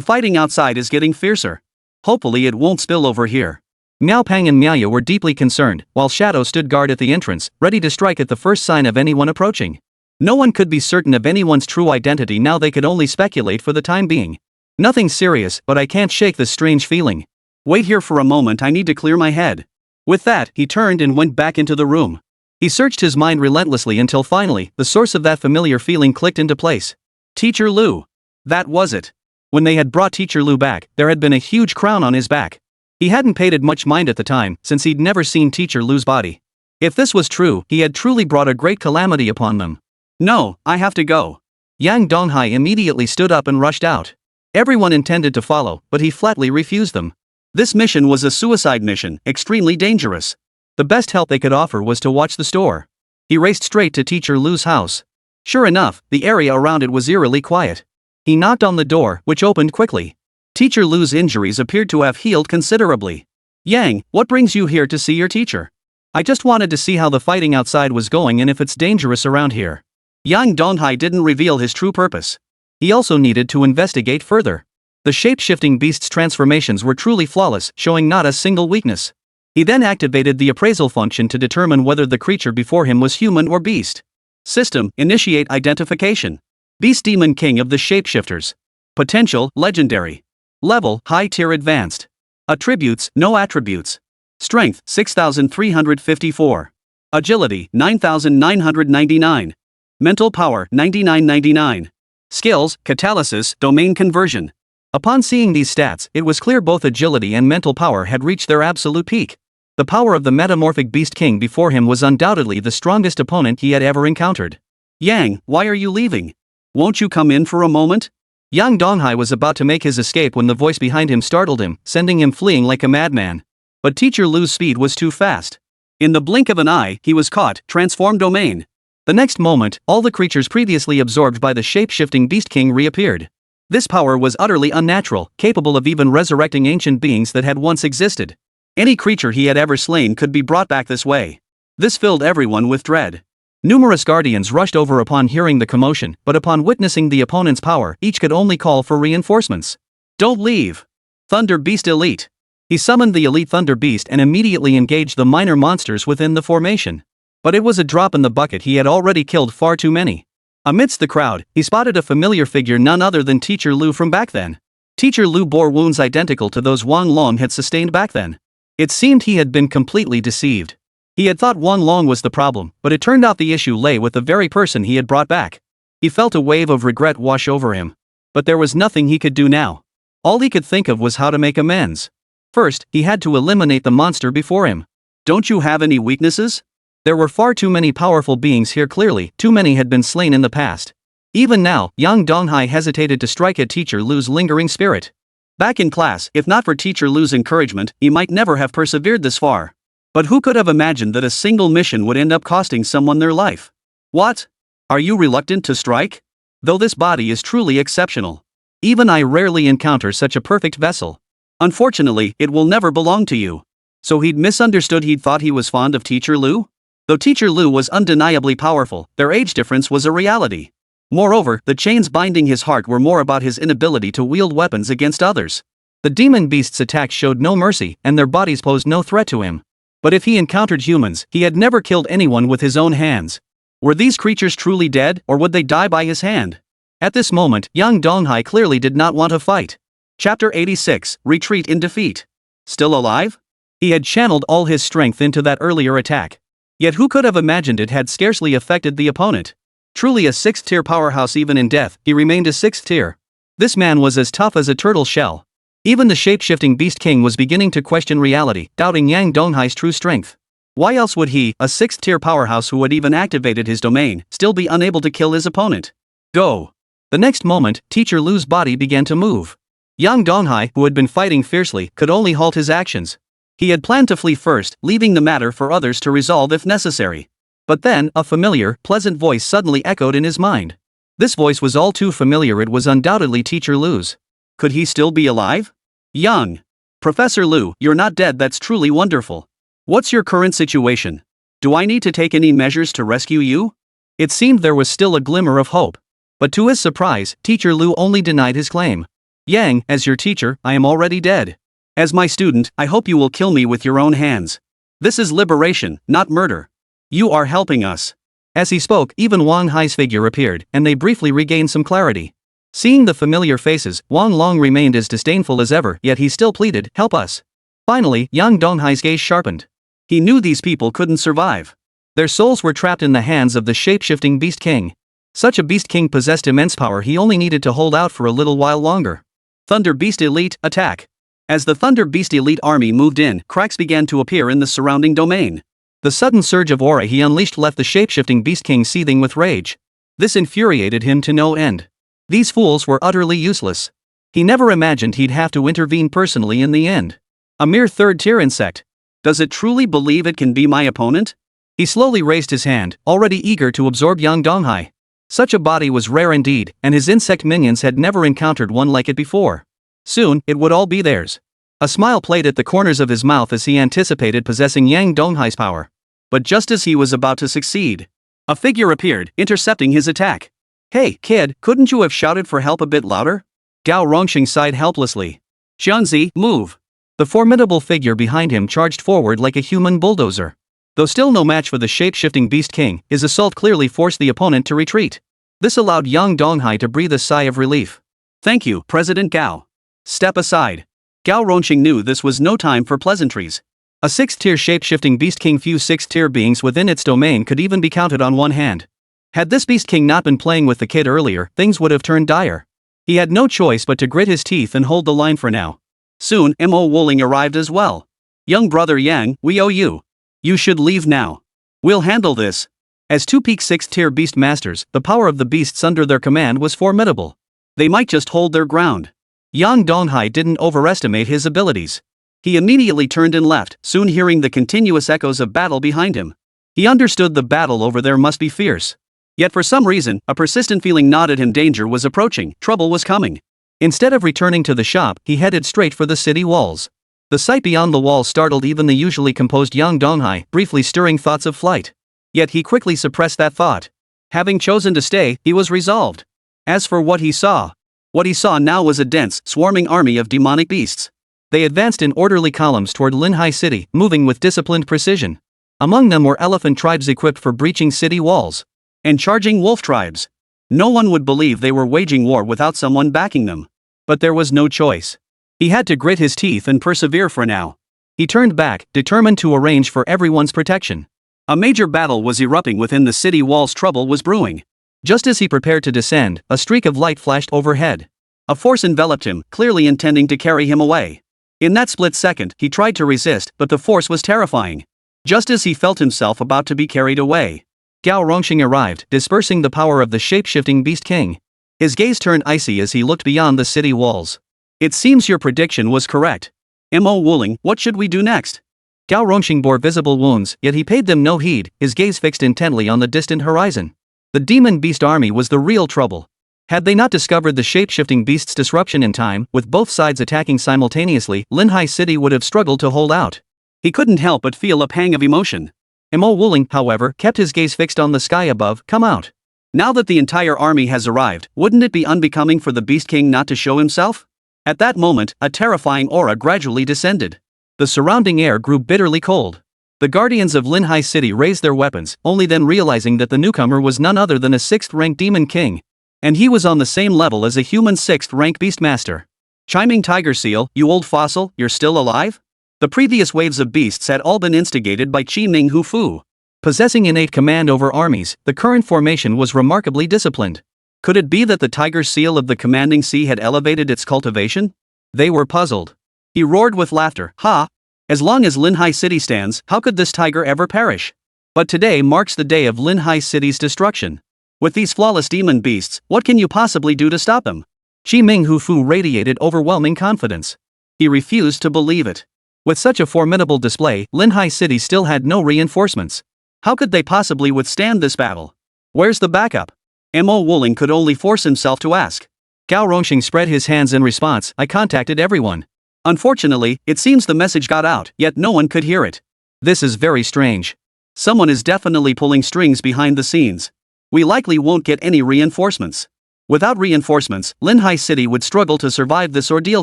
fighting outside is getting fiercer. Hopefully it won't spill over here. Miao Pang and Miaoya were deeply concerned, while Shadow stood guard at the entrance, ready to strike at the first sign of anyone approaching. No one could be certain of anyone's true identity now. They could only speculate for the time being. Nothing serious, but I can't shake this strange feeling. Wait here for a moment, I need to clear my head. With that, he turned and went back into the room. He searched his mind relentlessly until finally, the source of that familiar feeling clicked into place. Teacher Lu. That was it. When they had brought Teacher Lu back, there had been a huge crown on his back. He hadn't paid it much mind at the time, since he'd never seen Teacher Lu's body. If this was true, he had truly brought a great calamity upon them. No, I have to go. Yang Donghai immediately stood up and rushed out. Everyone intended to follow, but he flatly refused them. This mission was a suicide mission, extremely dangerous. The best help they could offer was to watch the store. He raced straight to Teacher Lu's house. Sure enough, the area around it was eerily quiet. He knocked on the door, which opened quickly. Teacher Lu's injuries appeared to have healed considerably. Yang, what brings you here to see your teacher? I just wanted to see how the fighting outside was going and if it's dangerous around here. Yang Donghai didn't reveal his true purpose. He also needed to investigate further. The shape-shifting beast's transformations were truly flawless, showing not a single weakness. He then activated the appraisal function to determine whether the creature before him was human or beast. System, initiate identification. Beast Demon King of the Shapeshifters. Potential, legendary. Level, high tier advanced. Attributes, no attributes. Strength, 6,354. Agility, 9,999. Mental power, 9999. Skills, catalysis, domain conversion. Upon seeing these stats, it was clear both agility and mental power had reached their absolute peak. The power of the metamorphic Beast King before him was undoubtedly the strongest opponent he had ever encountered. Yang, why are you leaving? Won't you come in for a moment? Yang Donghai was about to make his escape when the voice behind him startled him, sending him fleeing like a madman. But Teacher Lu's speed was too fast. In the blink of an eye, he was caught, transform domain. The next moment, all the creatures previously absorbed by the shape-shifting Beast King reappeared. This power was utterly unnatural, capable of even resurrecting ancient beings that had once existed. Any creature he had ever slain could be brought back this way. This filled everyone with dread. Numerous guardians rushed over upon hearing the commotion, but upon witnessing the opponent's power, each could only call for reinforcements. Don't leave! Thunder Beast Elite! He summoned the Elite Thunder Beast and immediately engaged the minor monsters within the formation. But it was a drop in the bucket, he had already killed far too many. Amidst the crowd, he spotted a familiar figure, none other than Teacher Lu from back then. Teacher Lu bore wounds identical to those Wang Long had sustained back then. It seemed he had been completely deceived. He had thought Wang Long was the problem, but it turned out the issue lay with the very person he had brought back. He felt a wave of regret wash over him. But there was nothing he could do now. All he could think of was how to make amends. First, he had to eliminate the monster before him. Don't you have any weaknesses? There were far too many powerful beings here, clearly, too many had been slain in the past. Even now, Yang Donghai hesitated to strike at Teacher Lu's lingering spirit. Back in class, if not for Teacher Lu's encouragement, he might never have persevered this far. But who could have imagined that a single mission would end up costing someone their life? What? Are you reluctant to strike? Though this body is truly exceptional. Even I rarely encounter such a perfect vessel. Unfortunately, it will never belong to you. So he'd misunderstood, he'd thought he was fond of Teacher Lu? Though Teacher Lu was undeniably powerful, their age difference was a reality. Moreover, the chains binding his heart were more about his inability to wield weapons against others. The demon beasts' attacks showed no mercy, and their bodies posed no threat to him. But if he encountered humans, he had never killed anyone with his own hands. Were these creatures truly dead, or would they die by his hand? At this moment, Yang Donghai clearly did not want to fight. Chapter 86, Retreat in Defeat. Still alive? He had channeled all his strength into that earlier attack. Yet who could have imagined it had scarcely affected the opponent? Truly a 6th tier powerhouse, even in death, he remained a 6th tier. This man was as tough as a turtle shell. Even the shape-shifting Beast King was beginning to question reality, doubting Yang Donghai's true strength. Why else would he, a 6th tier powerhouse who had even activated his domain, still be unable to kill his opponent? Go! The next moment, Teacher Lu's body began to move. Yang Donghai, who had been fighting fiercely, could only halt his actions. He had planned to flee first, leaving the matter for others to resolve if necessary. But then, a familiar, pleasant voice suddenly echoed in his mind. This voice was all too familiar, it was undoubtedly Teacher Lu's. Could he still be alive? Young. Professor Lu, you're not dead, that's truly wonderful. What's your current situation? Do I need to take any measures to rescue you? It seemed there was still a glimmer of hope. But to his surprise, Teacher Lu only denied his claim. Yang, as your teacher, I am already dead. As my student, I hope you will kill me with your own hands. This is liberation, not murder. You are helping us. As he spoke, even Wang Hai's figure appeared, and they briefly regained some clarity. Seeing the familiar faces, Wang Long remained as disdainful as ever, yet he still pleaded, help us. Finally, Yang Donghai's gaze sharpened. He knew these people couldn't survive. Their souls were trapped in the hands of the shape-shifting Beast King. Such a Beast King possessed immense power, he only needed to hold out for a little while longer. Thunder Beast Elite, attack! As the Thunder Beast Elite army moved in, cracks began to appear in the surrounding domain. The sudden surge of aura he unleashed left the shape-shifting Beast King seething with rage. This infuriated him to no end. These fools were utterly useless. He never imagined he'd have to intervene personally in the end. A mere 3rd-tier insect. Does it truly believe it can be my opponent? He slowly raised his hand, already eager to absorb Yang Donghai. Such a body was rare indeed, and his insect minions had never encountered one like it before. Soon, it would all be theirs. A smile played at the corners of his mouth as he anticipated possessing Yang Donghai's power. But just as he was about to succeed, a figure appeared, intercepting his attack. Hey, kid, couldn't you have shouted for help a bit louder? Gao Rongxing sighed helplessly. Xianzi, move. The formidable figure behind him charged forward like a human bulldozer. Though still no match for the shape-shifting Beast King, his assault clearly forced the opponent to retreat. This allowed Yang Donghai to breathe a sigh of relief. Thank you, President Gao. Step aside. Gao Rongxing knew this was no time for pleasantries. A 6th-tier shape-shifting Beast King, few 6th-tier beings within its domain could even be counted on one hand. Had this Beast King not been playing with the kid earlier, things would have turned dire. He had no choice but to grit his teeth and hold the line for now. Soon, Mo Woling arrived as well. Young brother Yang, we owe you. You should leave now. We'll handle this. As two peak 6th-tier beast masters, the power of the beasts under their command was formidable. They might just hold their ground. Yang Donghai didn't overestimate his abilities. He immediately turned and left, soon hearing the continuous echoes of battle behind him. He understood the battle over there must be fierce. Yet for some reason, a persistent feeling gnawed at him. Danger was approaching, trouble was coming. Instead of returning to the shop, he headed straight for the city walls. The sight beyond the walls startled even the usually composed Yang Donghai, briefly stirring thoughts of flight. Yet he quickly suppressed that thought. Having chosen to stay, he was resolved. As for what he saw now was a dense, swarming army of demonic beasts. They advanced in orderly columns toward Linhai City, moving with disciplined precision. Among them were elephant tribes equipped for breaching city walls and charging wolf tribes. No one would believe they were waging war without someone backing them. But there was no choice. He had to grit his teeth and persevere for now. He turned back, determined to arrange for everyone's protection. A major battle was erupting within the city walls. Trouble was brewing. Just as he prepared to descend, a streak of light flashed overhead. A force enveloped him, clearly intending to carry him away. In that split second, he tried to resist, but the force was terrifying. Just as he felt himself about to be carried away, Gao Rongxing arrived, dispersing the power of the shape-shifting Beast King. His gaze turned icy as he looked beyond the city walls. It seems your prediction was correct. Mo Wuling, what should we do next? Gao Rongxing bore visible wounds, yet he paid them no heed, his gaze fixed intently on the distant horizon. The demon beast army was the real trouble. Had they not discovered the shape-shifting beast's disruption in time, with both sides attacking simultaneously, Linhai City would have struggled to hold out. He couldn't help but feel a pang of emotion. Mo Wuling, however, kept his gaze fixed on the sky above. Come out. Now that the entire army has arrived, wouldn't it be unbecoming for the Beast King not to show himself? At that moment, a terrifying aura gradually descended. The surrounding air grew bitterly cold. The guardians of Linhai City raised their weapons, only then realizing that the newcomer was none other than a 6th-rank demon king. And he was on the same level as a human 6th-rank beastmaster. Chiming tiger seal, you old fossil, you're still alive? The previous waves of beasts had all been instigated by Qi Ming Hu Fu. Possessing innate command over armies, the current formation was remarkably disciplined. Could it be that the tiger seal of the commanding sea had elevated its cultivation? They were puzzled. He roared with laughter, ha! As long as Linhai City stands, how could this tiger ever perish? But today marks the day of Linhai City's destruction. With these flawless demon beasts, what can you possibly do to stop them? Qi Ming Hu Fu radiated overwhelming confidence. He refused to believe it. With such a formidable display, Linhai City still had no reinforcements. How could they possibly withstand this battle? Where's the backup? Mo Wuling could only force himself to ask. Gao Rongxing spread his hands in response. I contacted everyone. Unfortunately, it seems the message got out, yet no one could hear it. This is very strange. Someone is definitely pulling strings behind the scenes. We likely won't get any reinforcements. Without reinforcements, Linhai City would struggle to survive this ordeal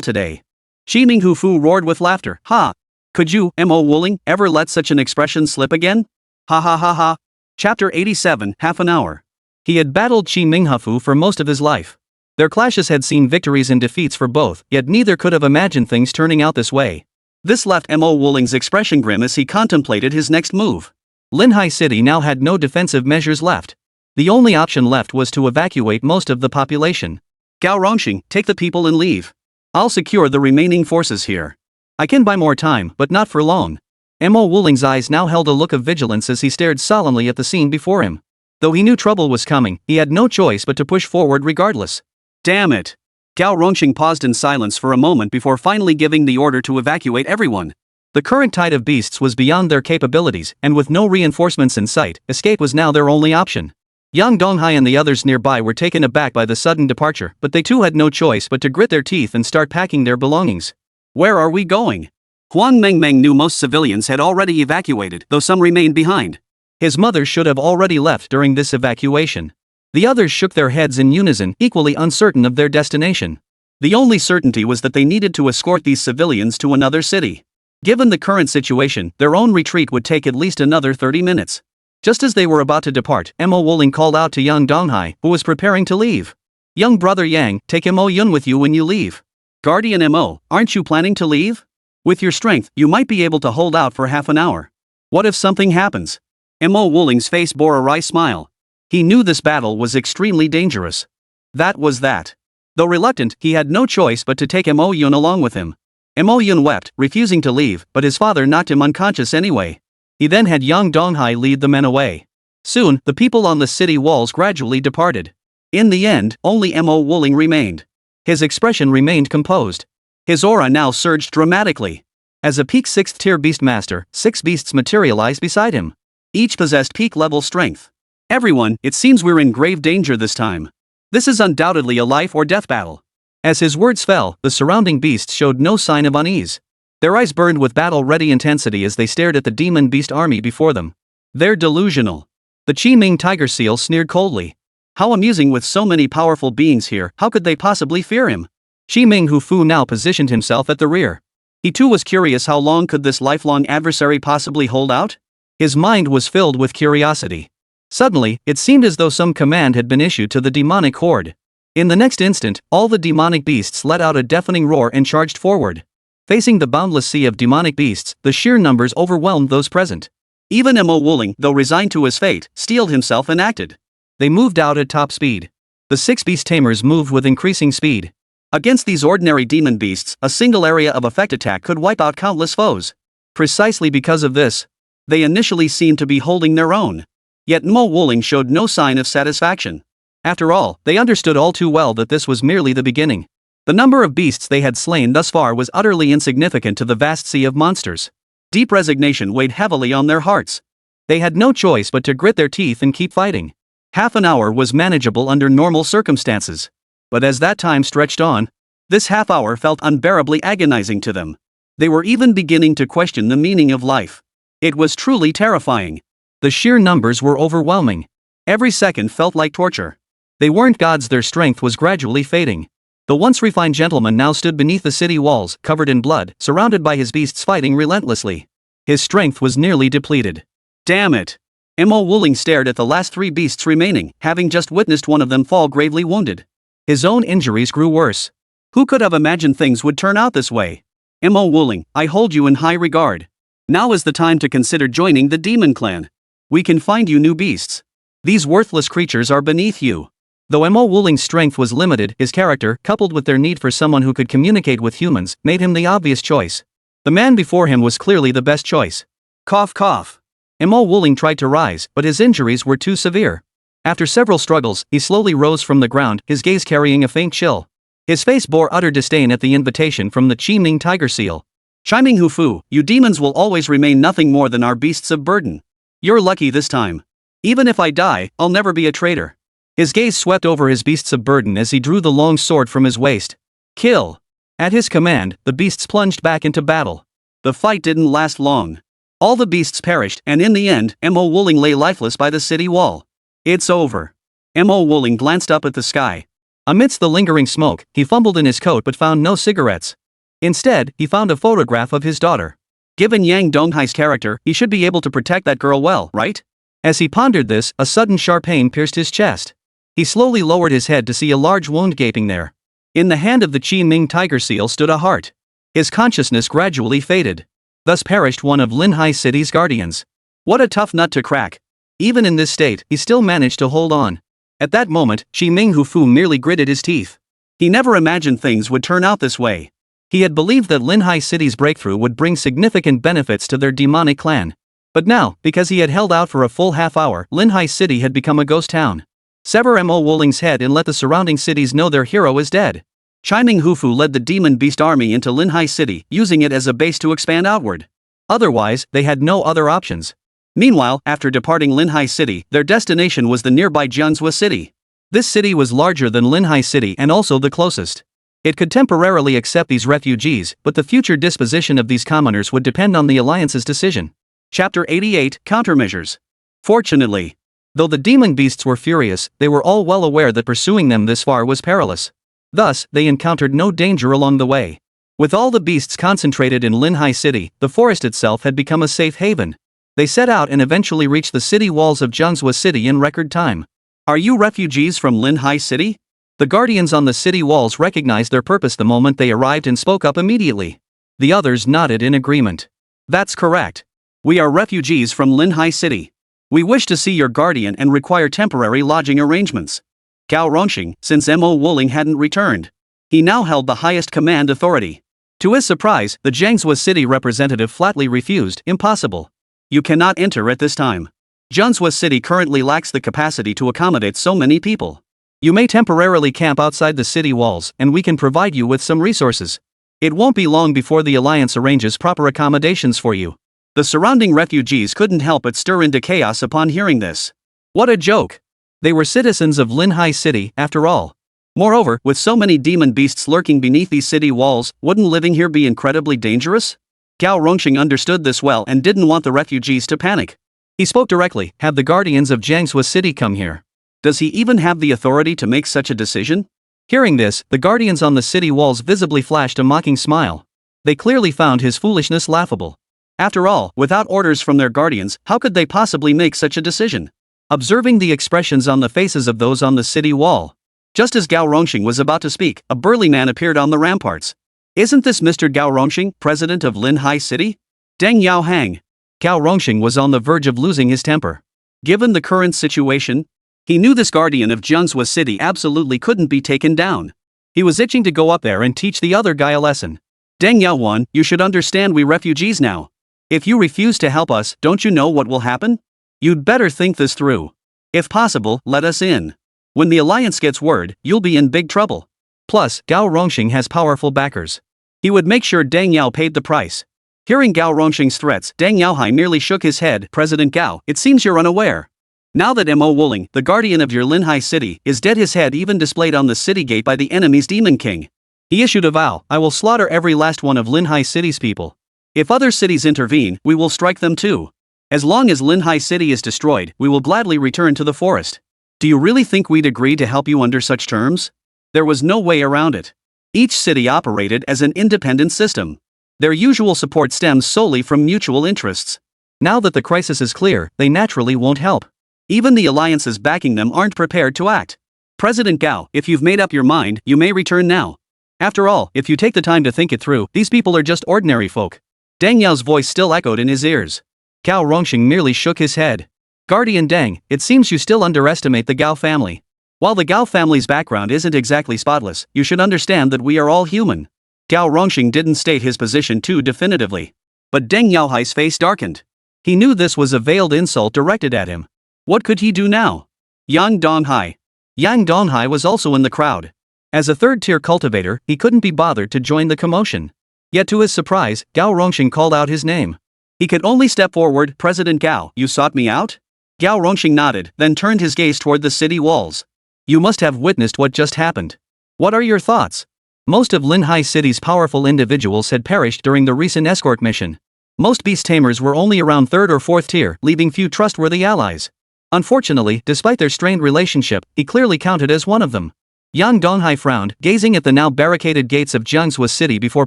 today. Qi Ming Hu Fu roared with laughter. Ha! Could you, Mo Wuling, ever let such an expression slip again? Ha ha ha ha. Chapter 87, Half an Hour. He had battled Qi Ming Hu Fu for most of his life. Their clashes had seen victories and defeats for both, yet neither could have imagined things turning out this way. This left Mo Wuling's expression grim as he contemplated his next move. Linhai City now had no defensive measures left. The only option left was to evacuate most of the population. Gao Rongxing, take the people and leave. I'll secure the remaining forces here. I can buy more time, but not for long. Mo Wuling's eyes now held a look of vigilance as he stared solemnly at the scene before him. Though he knew trouble was coming, he had no choice but to push forward regardless. Damn it! Gao Rongxing paused in silence for a moment before finally giving the order to evacuate everyone. The current tide of beasts was beyond their capabilities, and with no reinforcements in sight, escape was now their only option. Yang Donghai and the others nearby were taken aback by the sudden departure, but they too had no choice but to grit their teeth and start packing their belongings. Where are we going? Huang Mengmeng knew most civilians had already evacuated, though some remained behind. His mother should have already left during this evacuation. The others shook their heads in unison, equally uncertain of their destination. The only certainty was that they needed to escort these civilians to another city. Given the current situation, their own retreat would take at least another 30 minutes. Just as they were about to depart, Mo Wuling called out to Yang Donghai, who was preparing to leave. Young brother Yang, take Mo Yun with you when you leave. Guardian Mo, aren't you planning to leave? With your strength, you might be able to hold out for half an hour. What if something happens? Mo Wuling's face bore a wry smile. He knew this battle was extremely dangerous. That was that. Though reluctant, he had no choice but to take Mo Yun along with him. Mo Yun wept, refusing to leave, but his father knocked him unconscious anyway. He then had Yang Donghai lead the men away. Soon, the people on the city walls gradually departed. In the end, only Mo Wuling remained. His expression remained composed. His aura now surged dramatically. As a peak 6th-tier beastmaster, 6 beasts materialized beside him. Each possessed peak-level strength. Everyone, it seems we're in grave danger this time. This is undoubtedly a life-or-death battle. As his words fell, the surrounding beasts showed no sign of unease. Their eyes burned with battle-ready intensity as they stared at the demon beast army before them. They're delusional. The Qi Ming tiger seal sneered coldly. How amusing with so many powerful beings here, how could they possibly fear him? Qi Ming Hu Fu now positioned himself at the rear. He too was curious how long could this lifelong adversary possibly hold out? His mind was filled with curiosity. Suddenly, it seemed as though some command had been issued to the demonic horde. In the next instant, all the demonic beasts let out a deafening roar and charged forward. Facing the boundless sea of demonic beasts, the sheer numbers overwhelmed those present. Even Mo Wuling, though resigned to his fate, steeled himself and acted. They moved out at top speed. The 6 beast tamers moved with increasing speed. Against these ordinary demon beasts, a single area of effect attack could wipe out countless foes. Precisely because of this, they initially seemed to be holding their own. Yet Mo Wuling showed no sign of satisfaction. After all, they understood all too well that this was merely the beginning. The number of beasts they had slain thus far was utterly insignificant to the vast sea of monsters. Deep resignation weighed heavily on their hearts. They had no choice but to grit their teeth and keep fighting. Half an hour was manageable under normal circumstances. But as that time stretched on, this half hour felt unbearably agonizing to them. They were even beginning to question the meaning of life. It was truly terrifying. The sheer numbers were overwhelming. Every second felt like torture. They weren't gods, their strength was gradually fading. The once refined gentleman now stood beneath the city walls, covered in blood, surrounded by his beasts fighting relentlessly. His strength was nearly depleted. Damn it! Mo Wuling stared at the last 3 beasts remaining, having just witnessed one of them fall gravely wounded. His own injuries grew worse. Who could have imagined things would turn out this way? Mo Wuling, I hold you in high regard. Now is the time to consider joining the demon clan. We can find you new beasts. These worthless creatures are beneath you. Though Mo Wuling's strength was limited, his character, coupled with their need for someone who could communicate with humans, made him the obvious choice. The man before him was clearly the best choice. Cough cough. Mo Wuling tried to rise, but his injuries were too severe. After several struggles, he slowly rose from the ground, his gaze carrying a faint chill. His face bore utter disdain at the invitation from the Qiming tiger seal. Chiming Hufu, you demons will always remain nothing more than our beasts of burden. You're lucky this time. Even if I die, I'll never be a traitor. His gaze swept over his beasts of burden as he drew the long sword from his waist. Kill! At his command, the beasts plunged back into battle. The fight didn't last long. All the beasts perished, and in the end, Mo Wuling lay lifeless by the city wall. It's over. Mo Wuling glanced up at the sky. Amidst the lingering smoke, he fumbled in his coat but found no cigarettes. Instead, he found a photograph of his daughter. Given Yang Donghai's character, he should be able to protect that girl well, right? As he pondered this, a sudden sharp pain pierced his chest. He slowly lowered his head to see a large wound gaping there. In the hand of the Qiming tiger seal stood a heart. His consciousness gradually faded. Thus perished one of Linhai City's guardians. What a tough nut to crack. Even in this state, he still managed to hold on. At that moment, Qiming Hufu merely gritted his teeth. He never imagined things would turn out this way. He had believed that Linhai City's breakthrough would bring significant benefits to their demonic clan. But now, because he had held out for a full half hour, Linhai City had become a ghost town. Sever Mo Wuling's head and let the surrounding cities know their hero is dead. Qiming Hufu led the demon beast army into Linhai City, using it as a base to expand outward. Otherwise, they had no other options. Meanwhile, after departing Linhai City, their destination was the nearby Jianzhou City. This city was larger than Linhai City and also the closest. It could temporarily accept these refugees, but the future disposition of these commoners would depend on the Alliance's decision. Chapter 88, Countermeasures. Fortunately, though the demon beasts were furious, they were all well aware that pursuing them this far was perilous. Thus, they encountered no danger along the way. With all the beasts concentrated in Linhai City, the forest itself had become a safe haven. They set out and eventually reached the city walls of Jianzhou City in record time. Are you refugees from Linhai City? The guardians on the city walls recognized their purpose the moment they arrived and spoke up immediately. The others nodded in agreement. That's correct. We are refugees from Linhai City. We wish to see your guardian and require temporary lodging arrangements. Gao Ronxing, since Mo Wuling hadn't returned. He now held the highest command authority. To his surprise, the Jiangzhou City representative flatly refused. Impossible. You cannot enter at this time. Jianzhou City currently lacks the capacity to accommodate so many people. You may temporarily camp outside the city walls, and we can provide you with some resources. It won't be long before the Alliance arranges proper accommodations for you. The surrounding refugees couldn't help but stir into chaos upon hearing this. What a joke! They were citizens of Linhai City, after all. Moreover, with so many demon beasts lurking beneath these city walls, wouldn't living here be incredibly dangerous? Gao Ronxing understood this well and didn't want the refugees to panic. He spoke directly. Have the guardians of Jiangzhou City come here. Does he even have the authority to make such a decision? Hearing this, the guardians on the city walls visibly flashed a mocking smile. They clearly found his foolishness laughable. After all, without orders from their guardians, how could they possibly make such a decision? Observing the expressions on the faces of those on the city wall. Just as Gao Rongxing was about to speak, a burly man appeared on the ramparts. Isn't this Mr. Gao Rongxing, president of Linhai City? Deng Yao Hang. Gao Rongxing was on the verge of losing his temper. Given the current situation, he knew this guardian of Jiangsu City absolutely couldn't be taken down. He was itching to go up there and teach the other guy a lesson. Deng Yao Wan, you should understand we refugees now. If you refuse to help us, don't you know what will happen? You'd better think this through. If possible, let us in. When the alliance gets word, you'll be in big trouble. Plus, Gao Rongxing has powerful backers. He would make sure Deng Yao paid the price. Hearing Gao Rongxing's threats, Deng Yaohai merely shook his head. President Gao, it seems you're unaware. Now that Mo Wuling, the guardian of your Linhai city, is dead, his head even displayed on the city gate by the enemy's demon king. He issued a vow, I will slaughter every last one of Linhai city's people. If other cities intervene, we will strike them too. As long as Linhai city is destroyed, we will gladly return to the forest. Do you really think we'd agree to help you under such terms? There was no way around it. Each city operated as an independent system. Their usual support stems solely from mutual interests. Now that the crisis is clear, they naturally won't help. Even the alliances backing them aren't prepared to act. President Gao, if you've made up your mind, you may return now. After all, if you take the time to think it through, these people are just ordinary folk. Deng Yao's voice still echoed in his ears. Gao Rongxing merely shook his head. Guardian Deng, it seems you still underestimate the Gao family. While the Gao family's background isn't exactly spotless, you should understand that we are all human. Gao Rongxing didn't state his position too definitively. But Deng Yaohai's face darkened. He knew this was a veiled insult directed at him. What could he do now? Yang Donghai. Yang Donghai was also in the crowd. As a third-tier cultivator, he couldn't be bothered to join the commotion. Yet to his surprise, Gao Rongxing called out his name. He could only step forward. President Gao, you sought me out? Gao Rongxing nodded, then turned his gaze toward the city walls. You must have witnessed what just happened. What are your thoughts? Most of Linhai City's powerful individuals had perished during the recent escort mission. Most beast tamers were only around 3rd or 4th tier, leaving few trustworthy allies. Unfortunately, despite their strained relationship, he clearly counted as one of them. Yang Donghai frowned, gazing at the now barricaded gates of Jiangsu City before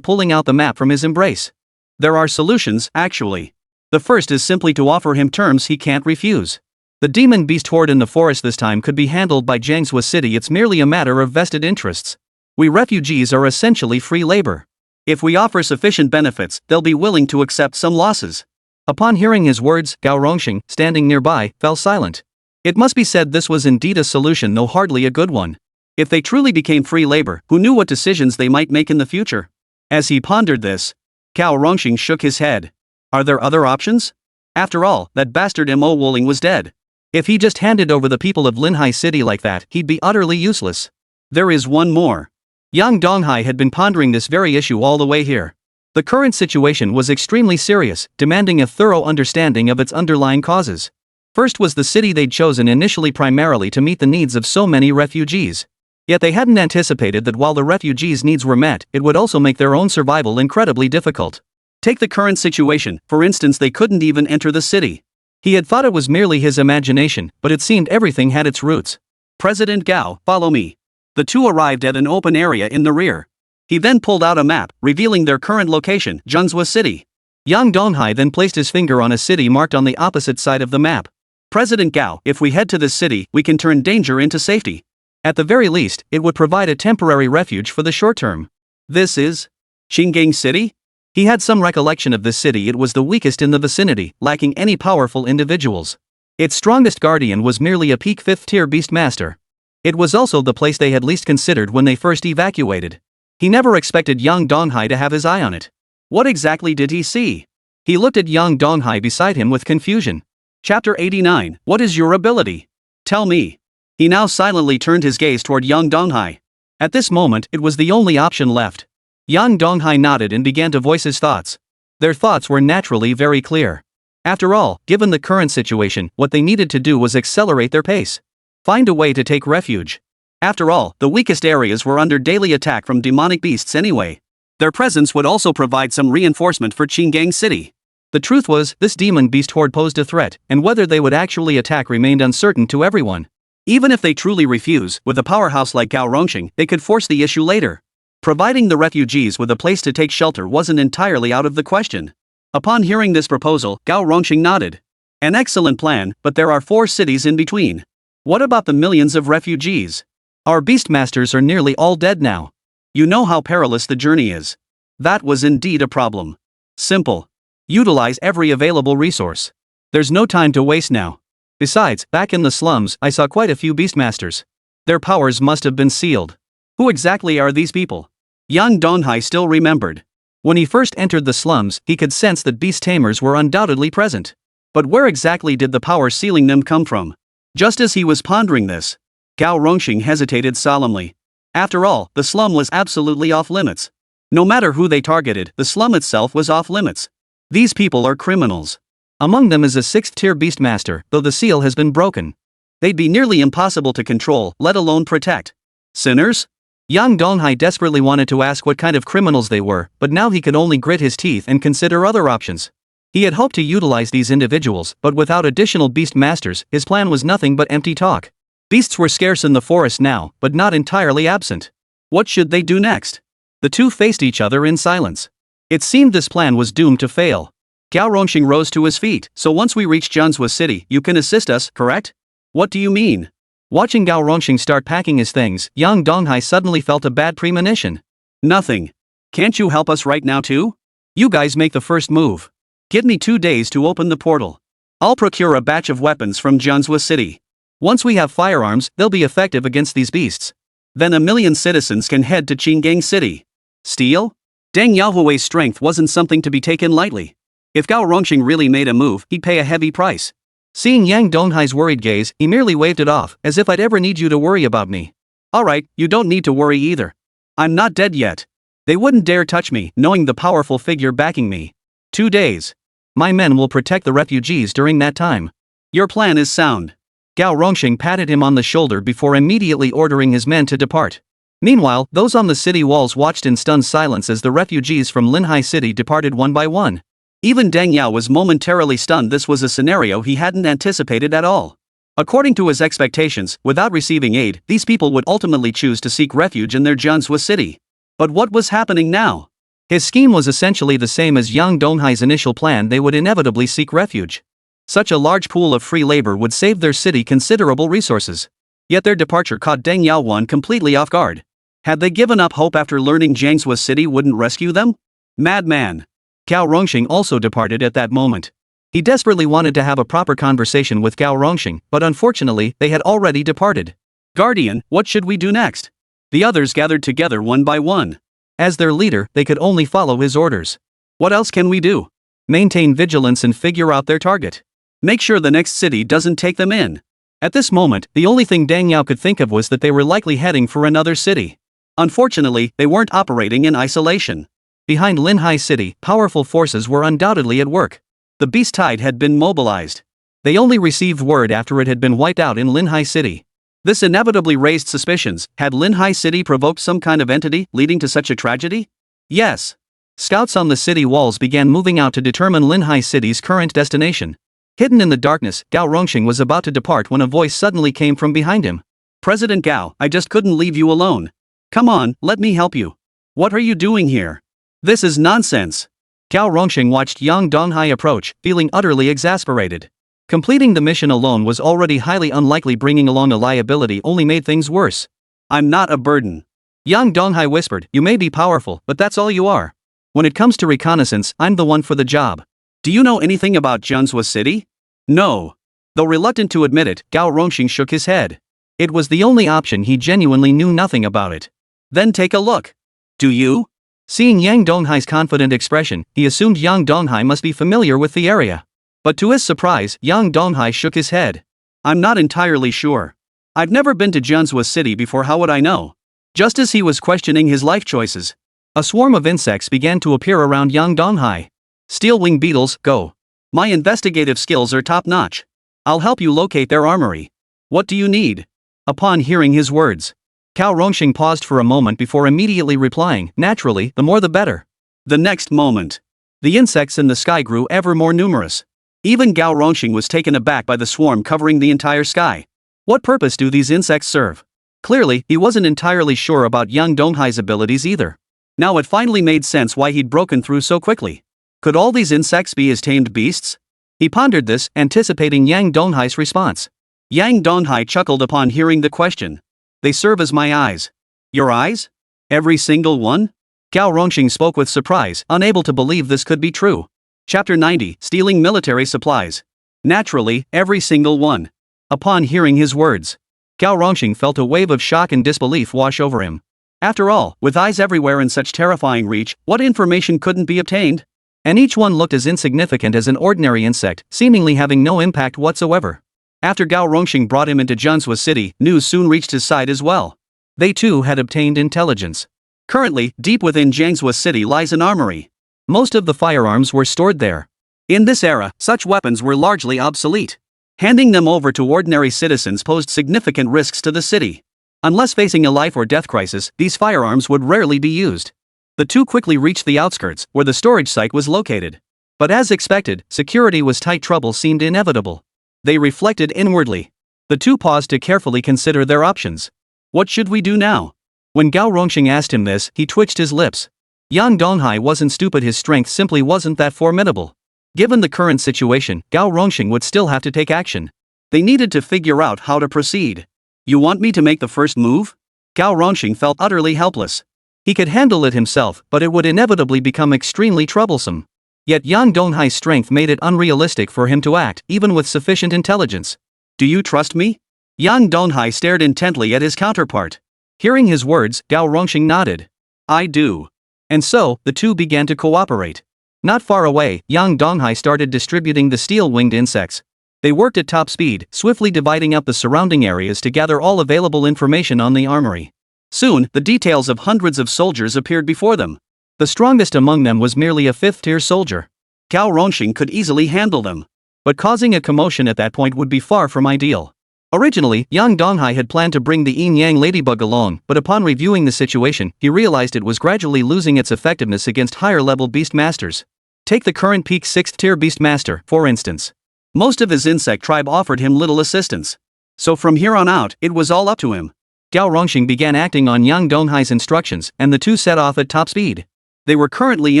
pulling out the map from his embrace. There are solutions, actually. The first is simply to offer him terms he can't refuse. The demon beast horde in the forest this time could be handled by Jiangsu City. It's merely a matter of vested interests. We refugees are essentially free labor. If we offer sufficient benefits, they'll be willing to accept some losses. Upon hearing his words, Gao Rongxing, standing nearby, fell silent. It must be said this was indeed a solution, though hardly a good one. If they truly became free labor, who knew what decisions they might make in the future? As he pondered this, Gao Rongxing shook his head. Are there other options? After all, that bastard Mo Wuling was dead. If he just handed over the people of Linhai City like that, he'd be utterly useless. There is one more. Yang Donghai had been pondering this very issue all the way here. The current situation was extremely serious, demanding a thorough understanding of its underlying causes. First was the city they'd chosen initially primarily to meet the needs of so many refugees. Yet they hadn't anticipated that while the refugees' needs were met, it would also make their own survival incredibly difficult. Take the current situation, for instance, they couldn't even enter the city. He had thought it was merely his imagination, but it seemed everything had its roots. President Gao, follow me. The two arrived at an open area in the rear. He then pulled out a map, revealing their current location, Jiangsu City. Yang Donghai then placed his finger on a city marked on the opposite side of the map. President Gao, if we head to this city, we can turn danger into safety. At the very least, it would provide a temporary refuge for the short term. This is Qinggang City? He had some recollection of this city. It was the weakest in the vicinity, lacking any powerful individuals. Its strongest guardian was merely a peak 5th tier beastmaster. It was also the place they had least considered when they first evacuated. He never expected Yang Donghai to have his eye on it. What exactly did he see? He looked at Yang Donghai beside him with confusion. Chapter 89, What is your ability? Tell me. He now silently turned his gaze toward Yang Donghai. At this moment, it was the only option left. Yang Donghai nodded and began to voice his thoughts. Their thoughts were naturally very clear. After all, given the current situation, what they needed to do was accelerate their pace. Find a way to take refuge. After all, the weakest areas were under daily attack from demonic beasts anyway. Their presence would also provide some reinforcement for Qinggang City. The truth was, this demon beast horde posed a threat, and whether they would actually attack remained uncertain to everyone. Even if they truly refuse, with a powerhouse like Gao Rongxing, they could force the issue later. Providing the refugees with a place to take shelter wasn't entirely out of the question. Upon hearing this proposal, Gao Rongxing nodded. An excellent plan, but there are 4 cities in between. What about the millions of refugees? Our beastmasters are nearly all dead now. You know how perilous the journey is. That was indeed a problem. Simple. Utilize every available resource. There's no time to waste now. Besides, back in the slums, I saw quite a few beastmasters. Their powers must have been sealed. Who exactly are these people? Yang Donghai still remembered. When he first entered the slums, he could sense that beast tamers were undoubtedly present. But where exactly did the power sealing them come from? Just as he was pondering this, Gao Rongxing hesitated solemnly. After all, the slum was absolutely off limits. No matter who they targeted, the slum itself was off limits. These people are criminals. Among them is a 6th-tier beastmaster, though the seal has been broken. They'd be nearly impossible to control, let alone protect. Sinners? Yang Donghai desperately wanted to ask what kind of criminals they were, but now he could only grit his teeth and consider other options. He had hoped to utilize these individuals, but without additional beast masters, his plan was nothing but empty talk. Beasts were scarce in the forest now, but not entirely absent. What should they do next? The two faced each other in silence. It seemed this plan was doomed to fail. Gao Rongxing rose to his feet. So once we reach Jianzhou City, you can assist us, correct? What do you mean? Watching Gao Rongxing start packing his things, Yang Donghai suddenly felt a bad premonition. Nothing. Can't you help us right now too? You guys make the first move. Give me 2 days to open the portal. I'll procure a batch of weapons from Jianzhou City. Once we have firearms, they'll be effective against these beasts. Then 1 million citizens can head to Qinggang City. Steal? Deng Yaohui's strength wasn't something to be taken lightly. If Gao Rongxing really made a move, he'd pay a heavy price. Seeing Yang Donghai's worried gaze, he merely waved it off, as if I'd ever need you to worry about me. Alright, you don't need to worry either. I'm not dead yet. They wouldn't dare touch me, knowing the powerful figure backing me. 2 days. My men will protect the refugees during that time. Your plan is sound. Gao Rongxing patted him on the shoulder before immediately ordering his men to depart. Meanwhile, those on the city walls watched in stunned silence as the refugees from Linhai City departed one by one. Even Deng Yao was momentarily stunned. This was a scenario he hadn't anticipated at all. According to his expectations, without receiving aid, these people would ultimately choose to seek refuge in their Jianzhou city. But what was happening now? His scheme was essentially the same as Yang Donghai's initial plan. They would inevitably seek refuge. Such a large pool of free labor would save their city considerable resources. Yet their departure caught Deng Yaohuan completely off guard. Had they given up hope after learning Jiangzhou City wouldn't rescue them? Madman. Gao Rongxing also departed at that moment. He desperately wanted to have a proper conversation with Gao Rongxing, but unfortunately, they had already departed. Guardian, what should we do next? The others gathered together one by one. As their leader, they could only follow his orders. What else can we do? Maintain vigilance and figure out their target. Make sure the next city doesn't take them in. At this moment, the only thing Deng Yao could think of was that they were likely heading for another city. Unfortunately, they weren't operating in isolation. Behind Linhai City, powerful forces were undoubtedly at work. The beast tide had been mobilized. They only received word after it had been wiped out in Linhai City. This inevitably raised suspicions. Had Linhai City provoked some kind of entity, leading to such a tragedy? Yes. Scouts on the city walls began moving out to determine Linhai City's current destination. Hidden in the darkness, Gao Rongxing was about to depart when a voice suddenly came from behind him. President Gao, I just couldn't leave you alone. Come on, let me help you. What are you doing here? This is nonsense. Gao Rongxing watched Yang Donghai approach, feeling utterly exasperated. Completing the mission alone was already highly unlikely. Bringing along a liability only made things worse. I'm not a burden. Yang Donghai whispered, you may be powerful, but that's all you are. When it comes to reconnaissance, I'm the one for the job. Do you know anything about Jianzhou City? No. Though reluctant to admit it, Gao Rongxing shook his head. It was the only option. He genuinely knew nothing about it. Then take a look. Do you? Seeing Yang Donghai's confident expression, he assumed Yang Donghai must be familiar with the area. But to his surprise, Yang Donghai shook his head. I'm not entirely sure. I've never been to Jianzhou City before. How would I know? Just as he was questioning his life choices, a swarm of insects began to appear around Yang Donghai. Steel wing beetles, go. My investigative skills are top-notch. I'll help you locate their armory. What do you need? Upon hearing his words, Gao Rongxing paused for a moment before immediately replying, naturally, the more the better. The next moment, the insects in the sky grew ever more numerous. Even Gao Rongxing was taken aback by the swarm covering the entire sky. What purpose do these insects serve? Clearly, he wasn't entirely sure about Yang Donghai's abilities either. Now it finally made sense why he'd broken through so quickly. Could all these insects be his tamed beasts? He pondered this, anticipating Yang Donghai's response. Yang Donghai chuckled upon hearing the question. They serve as my eyes. Your eyes? Every single one? Gao Rongxing spoke with surprise, unable to believe this could be true. Chapter 90, Stealing Military Supplies. Naturally, every single one. Upon hearing his words, Gao Rongxing felt a wave of shock and disbelief wash over him. After all, with eyes everywhere in such terrifying reach, what information couldn't be obtained? And each one looked as insignificant as an ordinary insect, seemingly having no impact whatsoever. After Gao Rongxing brought him into Jianzhou City, news soon reached his side as well. They too had obtained intelligence. Currently, deep within Jiangzhou City lies an armory. Most of the firearms were stored there. In this era, such weapons were largely obsolete. Handing them over to ordinary citizens posed significant risks to the city. Unless facing a life or death crisis, these firearms would rarely be used. The two quickly reached the outskirts, where the storage site was located. But as expected, security was tight. Trouble seemed inevitable. They reflected inwardly. The two paused to carefully consider their options. What should we do now? When Gao Rongxing asked him this, he twitched his lips. Yang Donghai wasn't stupid, his strength simply wasn't that formidable. Given the current situation, Gao Rongxing would still have to take action. They needed to figure out how to proceed. You want me to make the first move? Gao Rongxing felt utterly helpless. He could handle it himself, but it would inevitably become extremely troublesome. Yet Yang Donghai's strength made it unrealistic for him to act, even with sufficient intelligence. Do you trust me? Yang Donghai stared intently at his counterpart. Hearing his words, Gao Rongxing nodded. I do. And so, the two began to cooperate. Not far away, Yang Donghai started distributing the steel-winged insects. They worked at top speed, swiftly dividing up the surrounding areas to gather all available information on the armory. Soon, the details of hundreds of soldiers appeared before them. The strongest among them was merely a 5th-tier soldier. Gao Rongxing could easily handle them. But causing a commotion at that point would be far from ideal. Originally, Yang Donghai had planned to bring the yin-yang ladybug along, but upon reviewing the situation, he realized it was gradually losing its effectiveness against higher-level beast masters. Take the current peak 6th-tier beast master, for instance. Most of his insect tribe offered him little assistance. So from here on out, it was all up to him. Gao Rongxing began acting on Yang Donghai's instructions, and the two set off at top speed. They were currently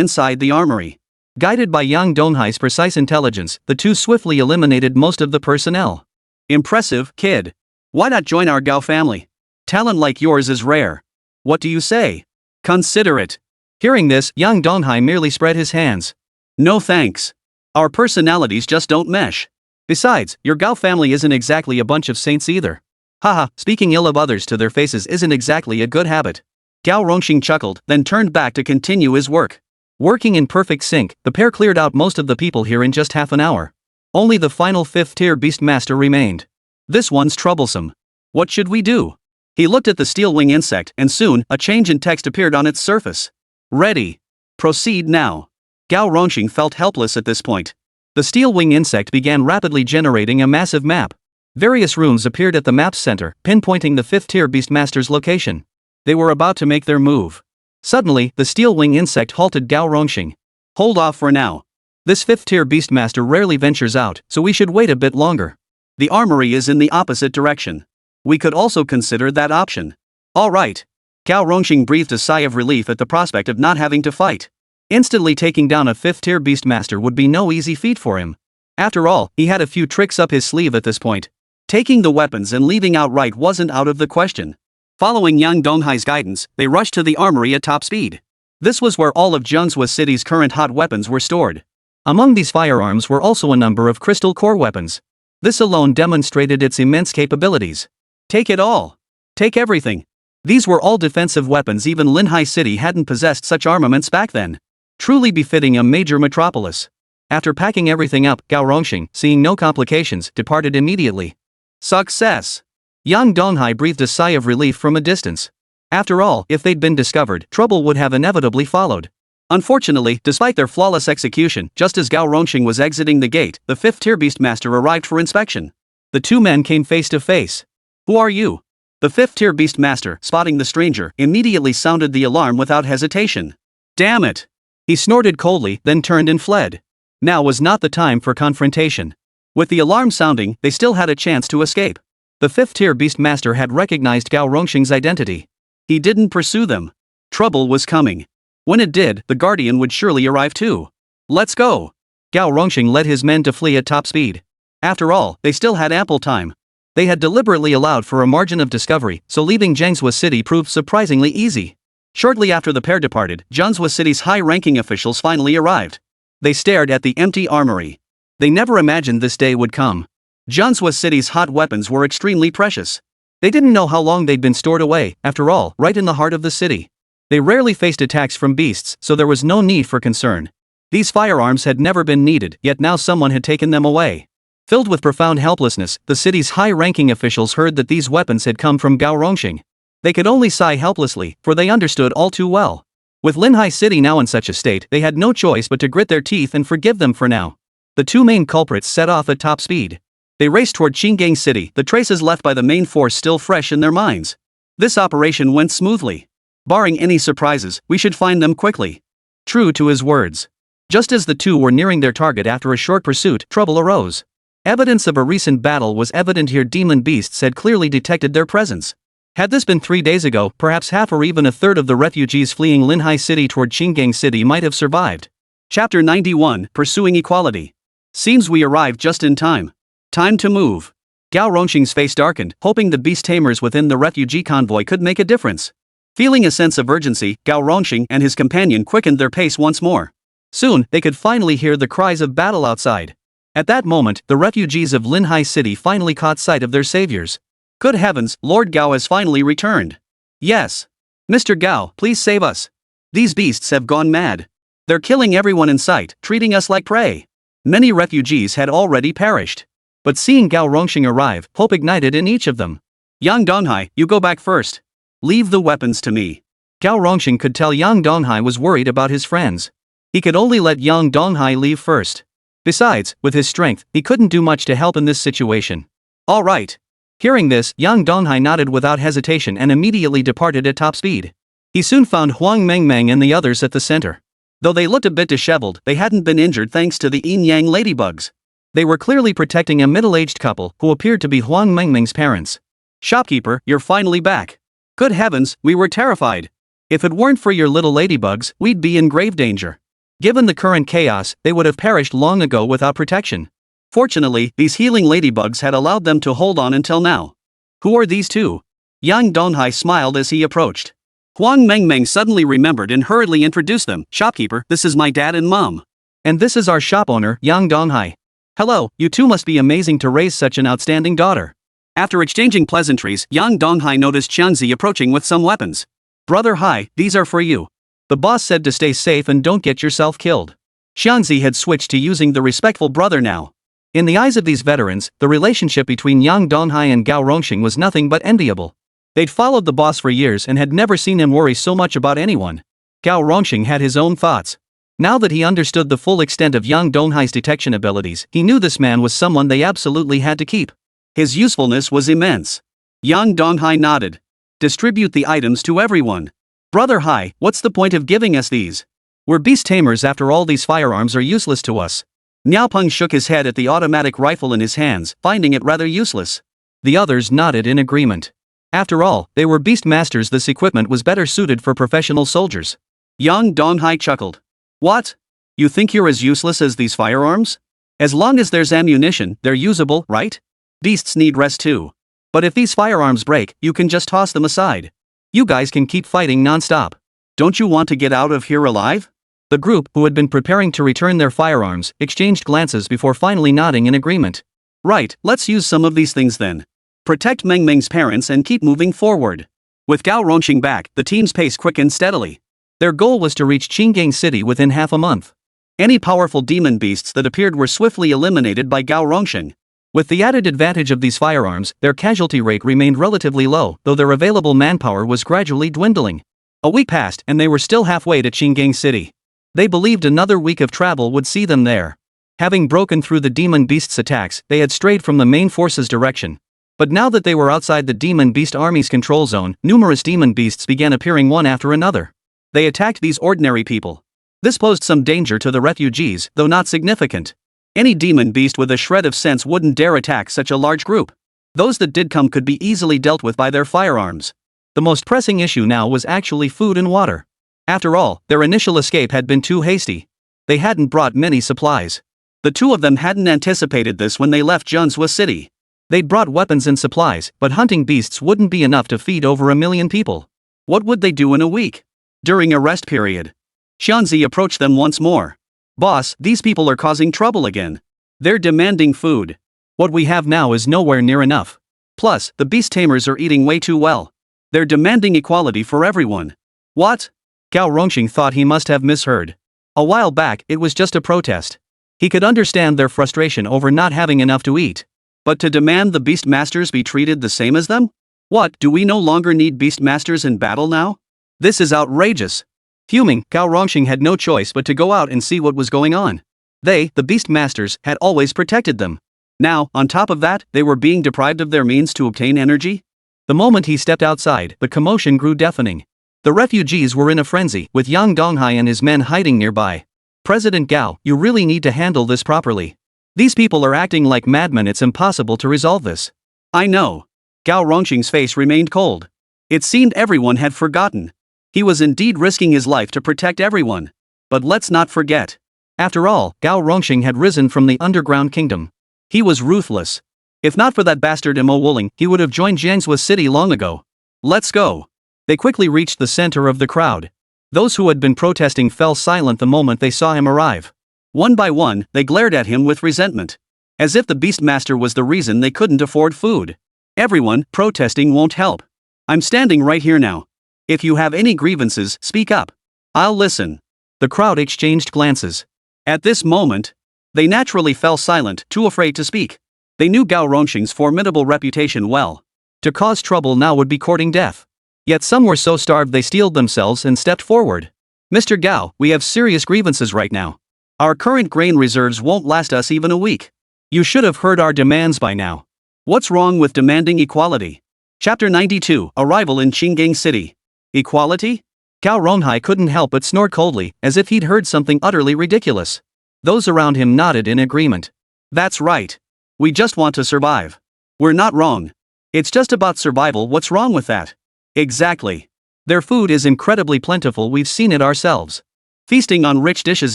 inside the armory. Guided by Yang Donghai's precise intelligence, the two swiftly eliminated most of the personnel. Impressive, kid. Why not join our Gao family? Talent like yours is rare. What do you say? Consider it. Hearing this, Yang Donghai merely spread his hands. No thanks. Our personalities just don't mesh. Besides, your Gao family isn't exactly a bunch of saints either. Haha, speaking ill of others to their faces isn't exactly a good habit. Gao Rongxing chuckled, then turned back to continue his work. Working in perfect sync, the pair cleared out most of the people here in just half an hour. Only the final 5th-tier beast master remained. This one's troublesome. What should we do? He looked at the steel wing insect, and soon, a change in text appeared on its surface. Ready. Proceed now. Gao Rongxing felt helpless at this point. The steel wing insect began rapidly generating a massive map. Various runes appeared at the map's center, pinpointing the 5th-tier beastmaster's location. They were about to make their move. Suddenly, the steel wing insect halted Gao Rongxing. Hold off for now. This 5th-tier beastmaster rarely ventures out, so we should wait a bit longer. The armory is in the opposite direction. We could also consider that option. All right. Gao Rongxing breathed a sigh of relief at the prospect of not having to fight. Instantly taking down a 5th-tier beastmaster would be no easy feat for him. After all, he had a few tricks up his sleeve at this point. Taking the weapons and leaving outright wasn't out of the question. Following Yang Donghai's guidance, they rushed to the armory at top speed. This was where all of Jiangzhou City's current hot weapons were stored. Among these firearms were also a number of crystal core weapons. This alone demonstrated its immense capabilities. Take it all. Take everything. These were all defensive weapons. Even Linhai City hadn't possessed such armaments back then. Truly befitting a major metropolis. After packing everything up, Gao Rongxing, seeing no complications, departed immediately. Success! Yang Donghai breathed a sigh of relief from a distance. After all, if they'd been discovered, trouble would have inevitably followed. Unfortunately, despite their flawless execution, just as Gao Rongxing was exiting the gate, the 5th-tier beastmaster arrived for inspection. The two men came face to face. Who are you? The 5th-tier beastmaster, spotting the stranger, immediately sounded the alarm without hesitation. Damn it! He snorted coldly, then turned and fled. Now was not the time for confrontation. With the alarm sounding, they still had a chance to escape. The 5th-tier beastmaster had recognized Gao Rongxing's identity. He didn't pursue them. Trouble was coming. When it did, the guardian would surely arrive too. Let's go! Gao Rongxing led his men to flee at top speed. After all, they still had ample time. They had deliberately allowed for a margin of discovery, so leaving Jiangsu City proved surprisingly easy. Shortly after the pair departed, Jiangsu City's high-ranking officials finally arrived. They stared at the empty armory. They never imagined this day would come. Jiangsu City's hot weapons were extremely precious. They didn't know how long they'd been stored away, after all, right in the heart of the city. They rarely faced attacks from beasts, so there was no need for concern. These firearms had never been needed, yet now someone had taken them away. Filled with profound helplessness, the city's high-ranking officials heard that these weapons had come from Gao Rongxing. They could only sigh helplessly, for they understood all too well. With Linhai City now in such a state, they had no choice but to grit their teeth and forgive them for now. The two main culprits set off at top speed. They raced toward Qinggang City, the traces left by the main force still fresh in their minds. This operation went smoothly. Barring any surprises, we should find them quickly. True to his words. Just as the two were nearing their target after a short pursuit, trouble arose. Evidence of a recent battle was evident here. Demon beasts had clearly detected their presence. Had this been 3 days ago, perhaps half or even a third of the refugees fleeing Linhai City toward Qinggang City might have survived. Chapter 91, Pursuing Equality. Seems we arrived just in time. Time to move. Gao Rongxing's face darkened, hoping the beast tamers within the refugee convoy could make a difference. Feeling a sense of urgency, Gao Rongxing and his companion quickened their pace once more. Soon, they could finally hear the cries of battle outside. At that moment, the refugees of Linhai City finally caught sight of their saviors. Good heavens, Lord Gao has finally returned. Yes. Mr. Gao, please save us. These beasts have gone mad. They're killing everyone in sight, treating us like prey. Many refugees had already perished. But seeing Gao Rongxing arrive, hope ignited in each of them. Yang Donghai, you go back first. Leave the weapons to me. Gao Rongxing could tell Yang Donghai was worried about his friends. He could only let Yang Donghai leave first. Besides, with his strength, he couldn't do much to help in this situation. All right. Hearing this, Yang Donghai nodded without hesitation and immediately departed at top speed. He soon found Huang Mengmeng and the others at the center. Though they looked a bit disheveled, they hadn't been injured thanks to the yin-yang ladybugs. They were clearly protecting a middle-aged couple who appeared to be Huang Mengmeng's parents. Shopkeeper, you're finally back. Good heavens, we were terrified. If it weren't for your little ladybugs, we'd be in grave danger. Given the current chaos, they would have perished long ago without protection. Fortunately, these healing ladybugs had allowed them to hold on until now. Who are these two? Yang Donghai smiled as he approached. Huang Mengmeng suddenly remembered and hurriedly introduced them. Shopkeeper, this is my dad and mom. And this is our shop owner, Yang Donghai. Hello, you two must be amazing to raise such an outstanding daughter. After exchanging pleasantries, Yang Donghai noticed Xiangzi approaching with some weapons. Brother Hai, these are for you. The boss said to stay safe and don't get yourself killed. Xiangzi had switched to using the respectful brother now. In the eyes of these veterans, the relationship between Yang Donghai and Gao Rongxing was nothing but enviable. They'd followed the boss for years and had never seen him worry so much about anyone. Gao Rongxing had his own thoughts. Now that he understood the full extent of Yang Donghai's detection abilities, he knew this man was someone they absolutely had to keep. His usefulness was immense. Yang Donghai nodded. Distribute the items to everyone. Brother Hai, what's the point of giving us these? We're beast tamers after all. These firearms are useless to us. Niaopeng shook his head at the automatic rifle in his hands, finding it rather useless. The others nodded in agreement. After all, they were beast masters. This equipment was better suited for professional soldiers. Yang Donghai chuckled. What? You think you're as useless as these firearms? As long as there's ammunition, they're usable, right? Beasts need rest too. But if these firearms break, you can just toss them aside. You guys can keep fighting non-stop. Don't you want to get out of here alive? The group, who had been preparing to return their firearms, exchanged glances before finally nodding in agreement. Right, let's use some of these things then. Protect Mengmeng's parents and keep moving forward. With Gao Rongxing back, the team's pace quickened steadily. Their goal was to reach Qinggang City within half a month. Any powerful demon beasts that appeared were swiftly eliminated by Gao Rongxing. With the added advantage of these firearms, their casualty rate remained relatively low, though their available manpower was gradually dwindling. A week passed and they were still halfway to Qinggang City. They believed another week of travel would see them there. Having broken through the demon beasts' attacks, they had strayed from the main force's direction. But now that they were outside the demon beast army's control zone, numerous demon beasts began appearing one after another. They attacked these ordinary people. This posed some danger to the refugees, though not significant. Any demon beast with a shred of sense wouldn't dare attack such a large group. Those that did come could be easily dealt with by their firearms. The most pressing issue now was actually food and water. After all, their initial escape had been too hasty. They hadn't brought many supplies. The two of them hadn't anticipated this when they left Jinswa City. They'd brought weapons and supplies, but hunting beasts wouldn't be enough to feed over 1 million people. What would they do in a week? During a rest period, Xianzi approached them once more. Boss, these people are causing trouble again. They're demanding food. What we have now is nowhere near enough. Plus, the beast tamers are eating way too well. They're demanding equality for everyone. What? Gao Rongxing thought he must have misheard. A while back, it was just a protest. He could understand their frustration over not having enough to eat. But to demand the beast masters be treated the same as them? What, do we no longer need beast masters in battle now? This is outrageous. Fuming, Gao Rongxing had no choice but to go out and see what was going on. They, the beast masters, had always protected them. Now, on top of that, they were being deprived of their means to obtain energy? The moment he stepped outside, the commotion grew deafening. The refugees were in a frenzy, with Yang Donghai and his men hiding nearby. President Gao, you really need to handle this properly. These people are acting like madmen. It's impossible to resolve this. I know. Gao Rongxing's face remained cold. It seemed everyone had forgotten. He was indeed risking his life to protect everyone. But let's not forget. After all, Gao Rongxing had risen from the underground kingdom. He was ruthless. If not for that bastard Mo Wuling, he would have joined Jinswa City long ago. Let's go. They quickly reached the center of the crowd. Those who had been protesting fell silent the moment they saw him arrive. One by one, they glared at him with resentment. As if the Beastmaster was the reason they couldn't afford food. Everyone, protesting won't help. I'm standing right here now. If you have any grievances, speak up. I'll listen. The crowd exchanged glances. At this moment, they naturally fell silent, too afraid to speak. They knew Gao Rongxing's formidable reputation well. To cause trouble now would be courting death. Yet some were so starved they steeled themselves and stepped forward. Mr. Gao, we have serious grievances right now. Our current grain reserves won't last us even a week. You should have heard our demands by now. What's wrong with demanding equality? Chapter 92, Arrival in Qinggang City. Equality? Gao Ronghai couldn't help but snort coldly, as if he'd heard something utterly ridiculous. Those around him nodded in agreement. That's right. We just want to survive. We're not wrong. It's just about survival. What's wrong with that? Exactly. Their food is incredibly plentiful. We've seen it ourselves. Feasting on rich dishes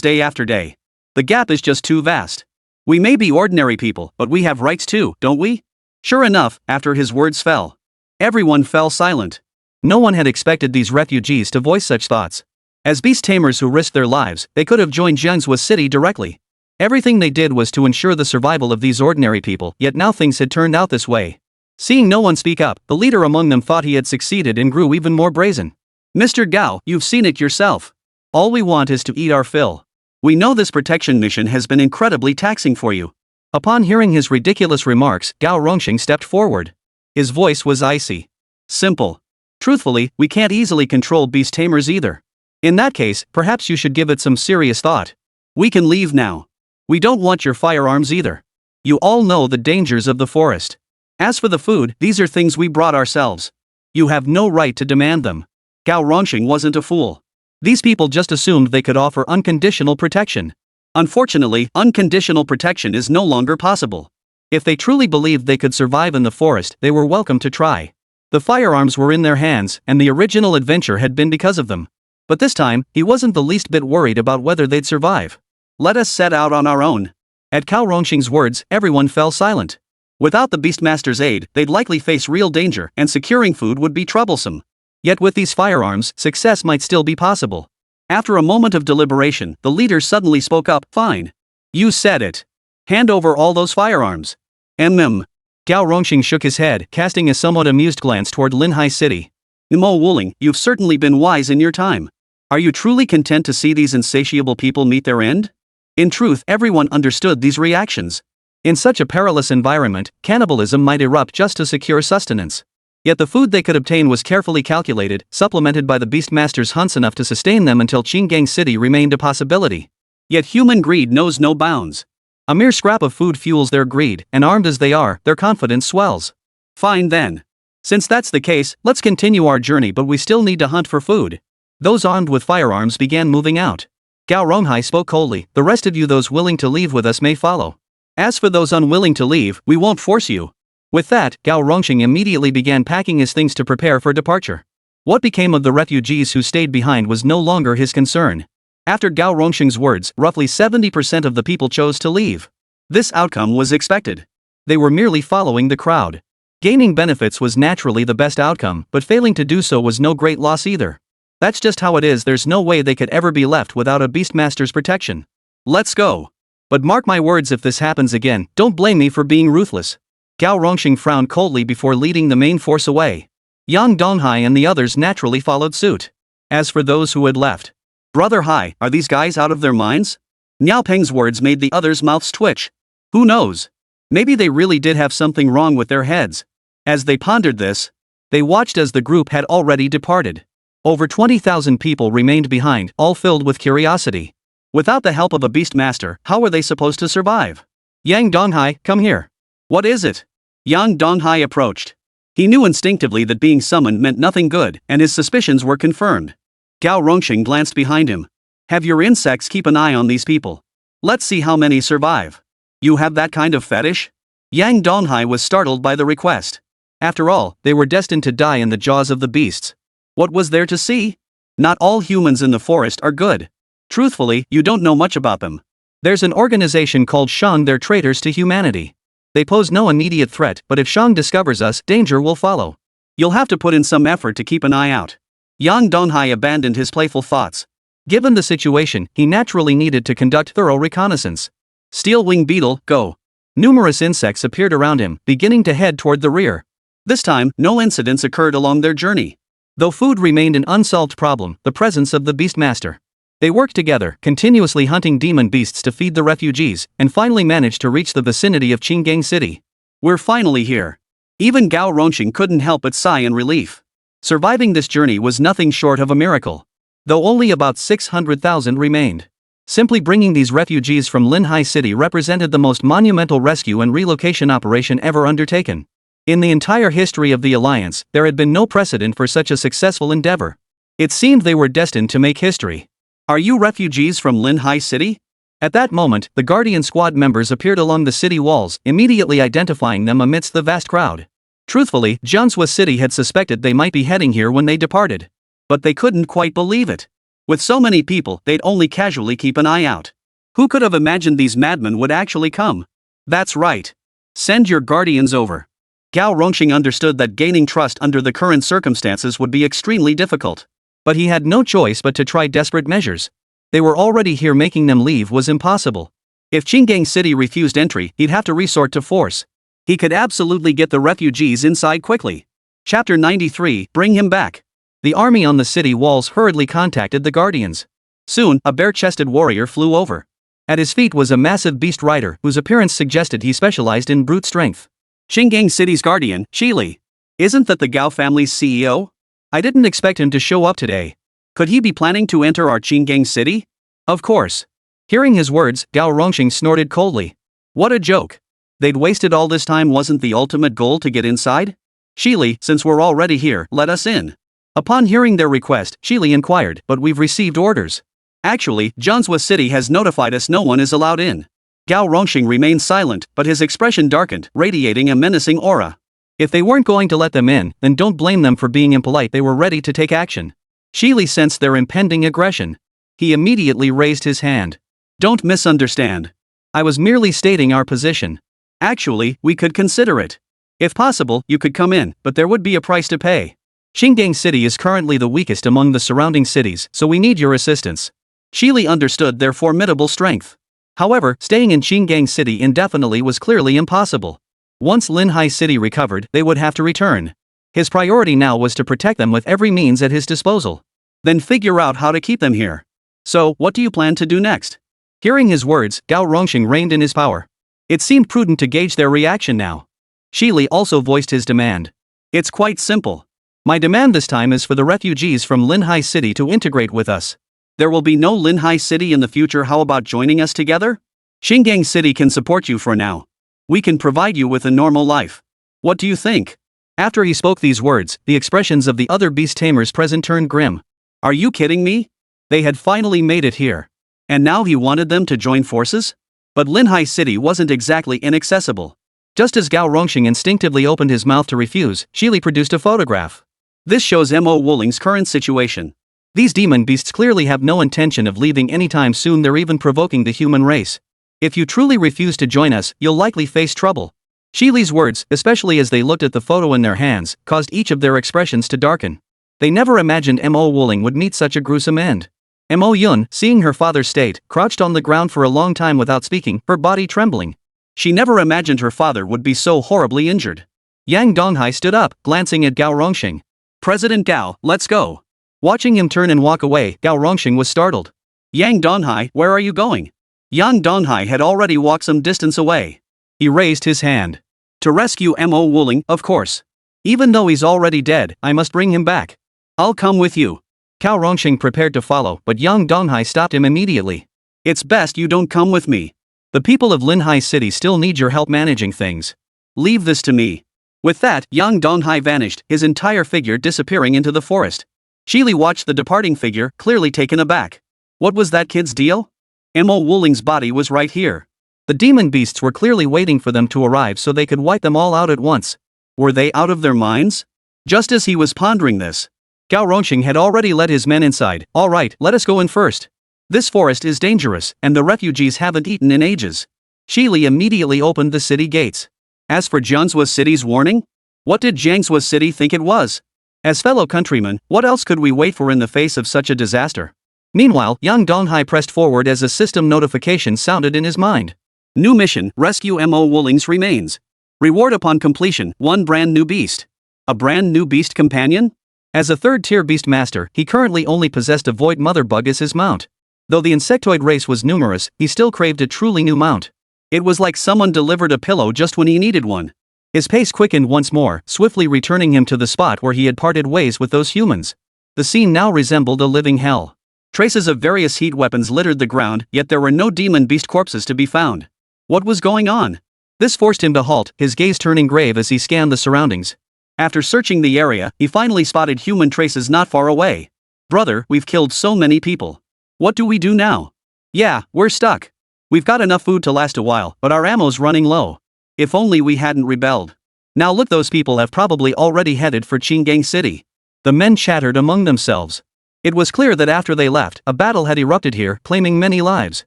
day after day. The gap is just too vast. We may be ordinary people, but we have rights too, don't we? Sure enough, after his words fell, everyone fell silent. No one had expected these refugees to voice such thoughts. As beast tamers who risked their lives, they could have joined Jinswa City directly. Everything they did was to ensure the survival of these ordinary people, yet now things had turned out this way. Seeing no one speak up, the leader among them thought he had succeeded and grew even more brazen. Mr. Gao, you've seen it yourself. All we want is to eat our fill. We know this protection mission has been incredibly taxing for you. Upon hearing his ridiculous remarks, Gao Rongxing stepped forward. His voice was icy. Simple. Truthfully, we can't easily control beast tamers either. In that case, perhaps you should give it some serious thought. We can leave now. We don't want your firearms either. You all know the dangers of the forest. As for the food, these are things we brought ourselves. You have no right to demand them. Gao Rongxing wasn't a fool. These people just assumed they could offer unconditional protection. Unfortunately, unconditional protection is no longer possible. If they truly believed they could survive in the forest, they were welcome to try. The firearms were in their hands, and the original adventure had been because of them. But this time, he wasn't the least bit worried about whether they'd survive. Let us set out on our own. At Gao Rongxing's words, everyone fell silent. Without the Beastmaster's aid, they'd likely face real danger, and securing food would be troublesome. Yet with these firearms, success might still be possible. After a moment of deliberation, the leader suddenly spoke up. Fine. You said it. Hand over all those firearms. Gao Rongxing shook his head, casting a somewhat amused glance toward Linhai City. Mo Wuling, you've certainly been wise in your time. Are you truly content to see these insatiable people meet their end? In truth, everyone understood these reactions. In such a perilous environment, cannibalism might erupt just to secure sustenance. Yet the food they could obtain was carefully calculated, supplemented by the Beastmaster's hunts enough to sustain them until Qinggang City remained a possibility. Yet human greed knows no bounds. A mere scrap of food fuels their greed, and armed as they are, their confidence swells. Fine then. Since that's the case, let's continue our journey, but we still need to hunt for food. Those armed with firearms began moving out. Gao Ronghai spoke coldly. The rest of you, those willing to leave with us, may follow. As for those unwilling to leave, we won't force you. With that, Gao Rongxing immediately began packing his things to prepare for departure. What became of the refugees who stayed behind was no longer his concern. After Gao Rongxing's words, roughly 70% of the people chose to leave. This outcome was expected. They were merely following the crowd. Gaining benefits was naturally the best outcome, but failing to do so was no great loss either. That's just how it is. There's no way they could ever be left without a Beastmaster's protection. Let's go. But mark my words, if this happens again, don't blame me for being ruthless. Gao Rongxing frowned coldly before leading the main force away. Yang Donghai and the others naturally followed suit. As for those who had left, Brother Hai, are these guys out of their minds? Niao Peng's words made the others' mouths twitch. Who knows? Maybe they really did have something wrong with their heads. As they pondered this, they watched as the group had already departed. Over 20,000 people remained behind, all filled with curiosity. Without the help of a Beastmaster, how were they supposed to survive? Yang Donghai, come here. What is it? Yang Donghai approached. He knew instinctively that being summoned meant nothing good, and his suspicions were confirmed. Gao Rongxing glanced behind him. Have your insects keep an eye on these people. Let's see how many survive. You have that kind of fetish? Yang Donghai was startled by the request. After all, they were destined to die in the jaws of the beasts. What was there to see? Not all humans in the forest are good. Truthfully, you don't know much about them. There's an organization called Shang. They're traitors to humanity. They pose no immediate threat, but if Shang discovers us, danger will follow. You'll have to put in some effort to keep an eye out. Yang Donghai abandoned his playful thoughts. Given the situation, he naturally needed to conduct thorough reconnaissance. Steel wing beetle, go. Numerous insects appeared around him, beginning to head toward the rear. This time, no incidents occurred along their journey. Though food remained an unsolved problem, the presence of the Beastmaster. They worked together, continuously hunting demon beasts to feed the refugees, and finally managed to reach the vicinity of Qinggang City. We're finally here. Even Gao Rongxing couldn't help but sigh in relief. Surviving this journey was nothing short of a miracle. Though only about 600,000 remained. Simply bringing these refugees from Linhai City represented the most monumental rescue and relocation operation ever undertaken. In the entire history of the Alliance, there had been no precedent for such a successful endeavor. It seemed they were destined to make history. Are you refugees from Linhai City? At that moment, the Guardian Squad members appeared along the city walls, immediately identifying them amidst the vast crowd. Truthfully, Jianshui City had suspected they might be heading here when they departed. But they couldn't quite believe it. With so many people, they'd only casually keep an eye out. Who could have imagined these madmen would actually come? That's right. Send your guardians over. Gao Rongxing understood that gaining trust under the current circumstances would be extremely difficult. But he had no choice but to try desperate measures. They were already here, making them leave was impossible. If Qinggang City refused entry, he'd have to resort to force. He could absolutely get the refugees inside quickly. Chapter 93, Bring him back. The army on the city walls hurriedly contacted the guardians. Soon, a bare-chested warrior flew over. At his feet was a massive beast rider whose appearance suggested he specialized in brute strength. Qinggang City's guardian, Shili. Isn't that the Gao family's CEO? I didn't expect him to show up today. Could he be planning to enter our Qinggang City? Of course. Hearing his words, Gao Rongxing snorted coldly. What a joke. They'd wasted all this time. Wasn't the ultimate goal to get inside? Shili, since we're already here, let us in. Upon hearing their request, Shili inquired, but we've received orders. Actually, Jianshui City has notified us no one is allowed in. Gao Rongxing remained silent, but his expression darkened, radiating a menacing aura. If they weren't going to let them in, then don't blame them for being impolite. They were ready to take action. Shili sensed their impending aggression. He immediately raised his hand. Don't misunderstand. I was merely stating our position. Actually, we could consider it. If possible, you could come in, but there would be a price to pay. Qinggang City is currently the weakest among the surrounding cities, so we need your assistance. Shili understood their formidable strength. However, staying in Qinggang City indefinitely was clearly impossible. Once Linhai City recovered, they would have to return. His priority now was to protect them with every means at his disposal. Then figure out how to keep them here. So, what do you plan to do next? Hearing his words, Gao Rongxing reined in his power. It seemed prudent to gauge their reaction now. Shili also voiced his demand. It's quite simple. My demand this time is for the refugees from Linhai City to integrate with us. There will be no Linhai City in the future. How about joining us together? Qinggang City can support you for now. We can provide you with a normal life. What do you think? After he spoke these words, the expressions of the other beast tamers present turned grim. Are you kidding me? They had finally made it here. And now he wanted them to join forces? But Linhai City wasn't exactly inaccessible. Just as Gao Rongxing instinctively opened his mouth to refuse, Shili produced a photograph. This shows Mo Wuling's current situation. These demon beasts clearly have no intention of leaving anytime soon. They're even provoking the human race. If you truly refuse to join us, you'll likely face trouble. Shili's words, especially as they looked at the photo in their hands, caused each of their expressions to darken. They never imagined Mo Wuling would meet such a gruesome end. Mo Yun, seeing her father's state, crouched on the ground for a long time without speaking, her body trembling. She never imagined her father would be so horribly injured. Yang Donghai stood up, glancing at Gao Rongxing. "President Gao, let's go." Watching him turn and walk away, Gao Rongxing was startled. "Yang Donghai, where are you going?" Yang Donghai had already walked some distance away. He raised his hand. "To rescue Mo Wuling, of course. Even though he's already dead, I must bring him back. I'll come with you." Gao Rongxing prepared to follow, but Yang Donghai stopped him immediately. "It's best you don't come with me. The people of Linhai City still need your help managing things. Leave this to me." With that, Yang Donghai vanished, his entire figure disappearing into the forest. Shili watched the departing figure, clearly taken aback. What was that kid's deal? Mo Wuling's body was right here. The demon beasts were clearly waiting for them to arrive so they could wipe them all out at once. Were they out of their minds? Just as he was pondering this, Gao Rongxing had already led his men inside. "All right, let us go in first. This forest is dangerous, and the refugees haven't eaten in ages." Shili immediately opened the city gates. As for Jiangzhou City's warning, what did Jiangzhou City think it was? As fellow countrymen, what else could we wait for in the face of such a disaster? Meanwhile, Yang Donghai pressed forward as a system notification sounded in his mind. New mission, rescue Mo Wuling's remains. Reward upon completion, 1 brand new beast. A brand new beast companion? As a 3rd-tier beast master, he currently only possessed a void mother bug as his mount. Though the insectoid race was numerous, he still craved a truly new mount. It was like someone delivered a pillow just when he needed one. His pace quickened once more, swiftly returning him to the spot where he had parted ways with those humans. The scene now resembled a living hell. Traces of various heat weapons littered the ground, yet there were no demon beast corpses to be found. What was going on? This forced him to halt, his gaze turning grave as he scanned the surroundings. After searching the area, he finally spotted human traces not far away. "Brother, we've killed so many people. What do we do now?" "Yeah, we're stuck. We've got enough food to last a while, but our ammo's running low. If only we hadn't rebelled. Now look, those people have probably already headed for Qinggang City." The men chattered among themselves. It was clear that after they left, a battle had erupted here, claiming many lives.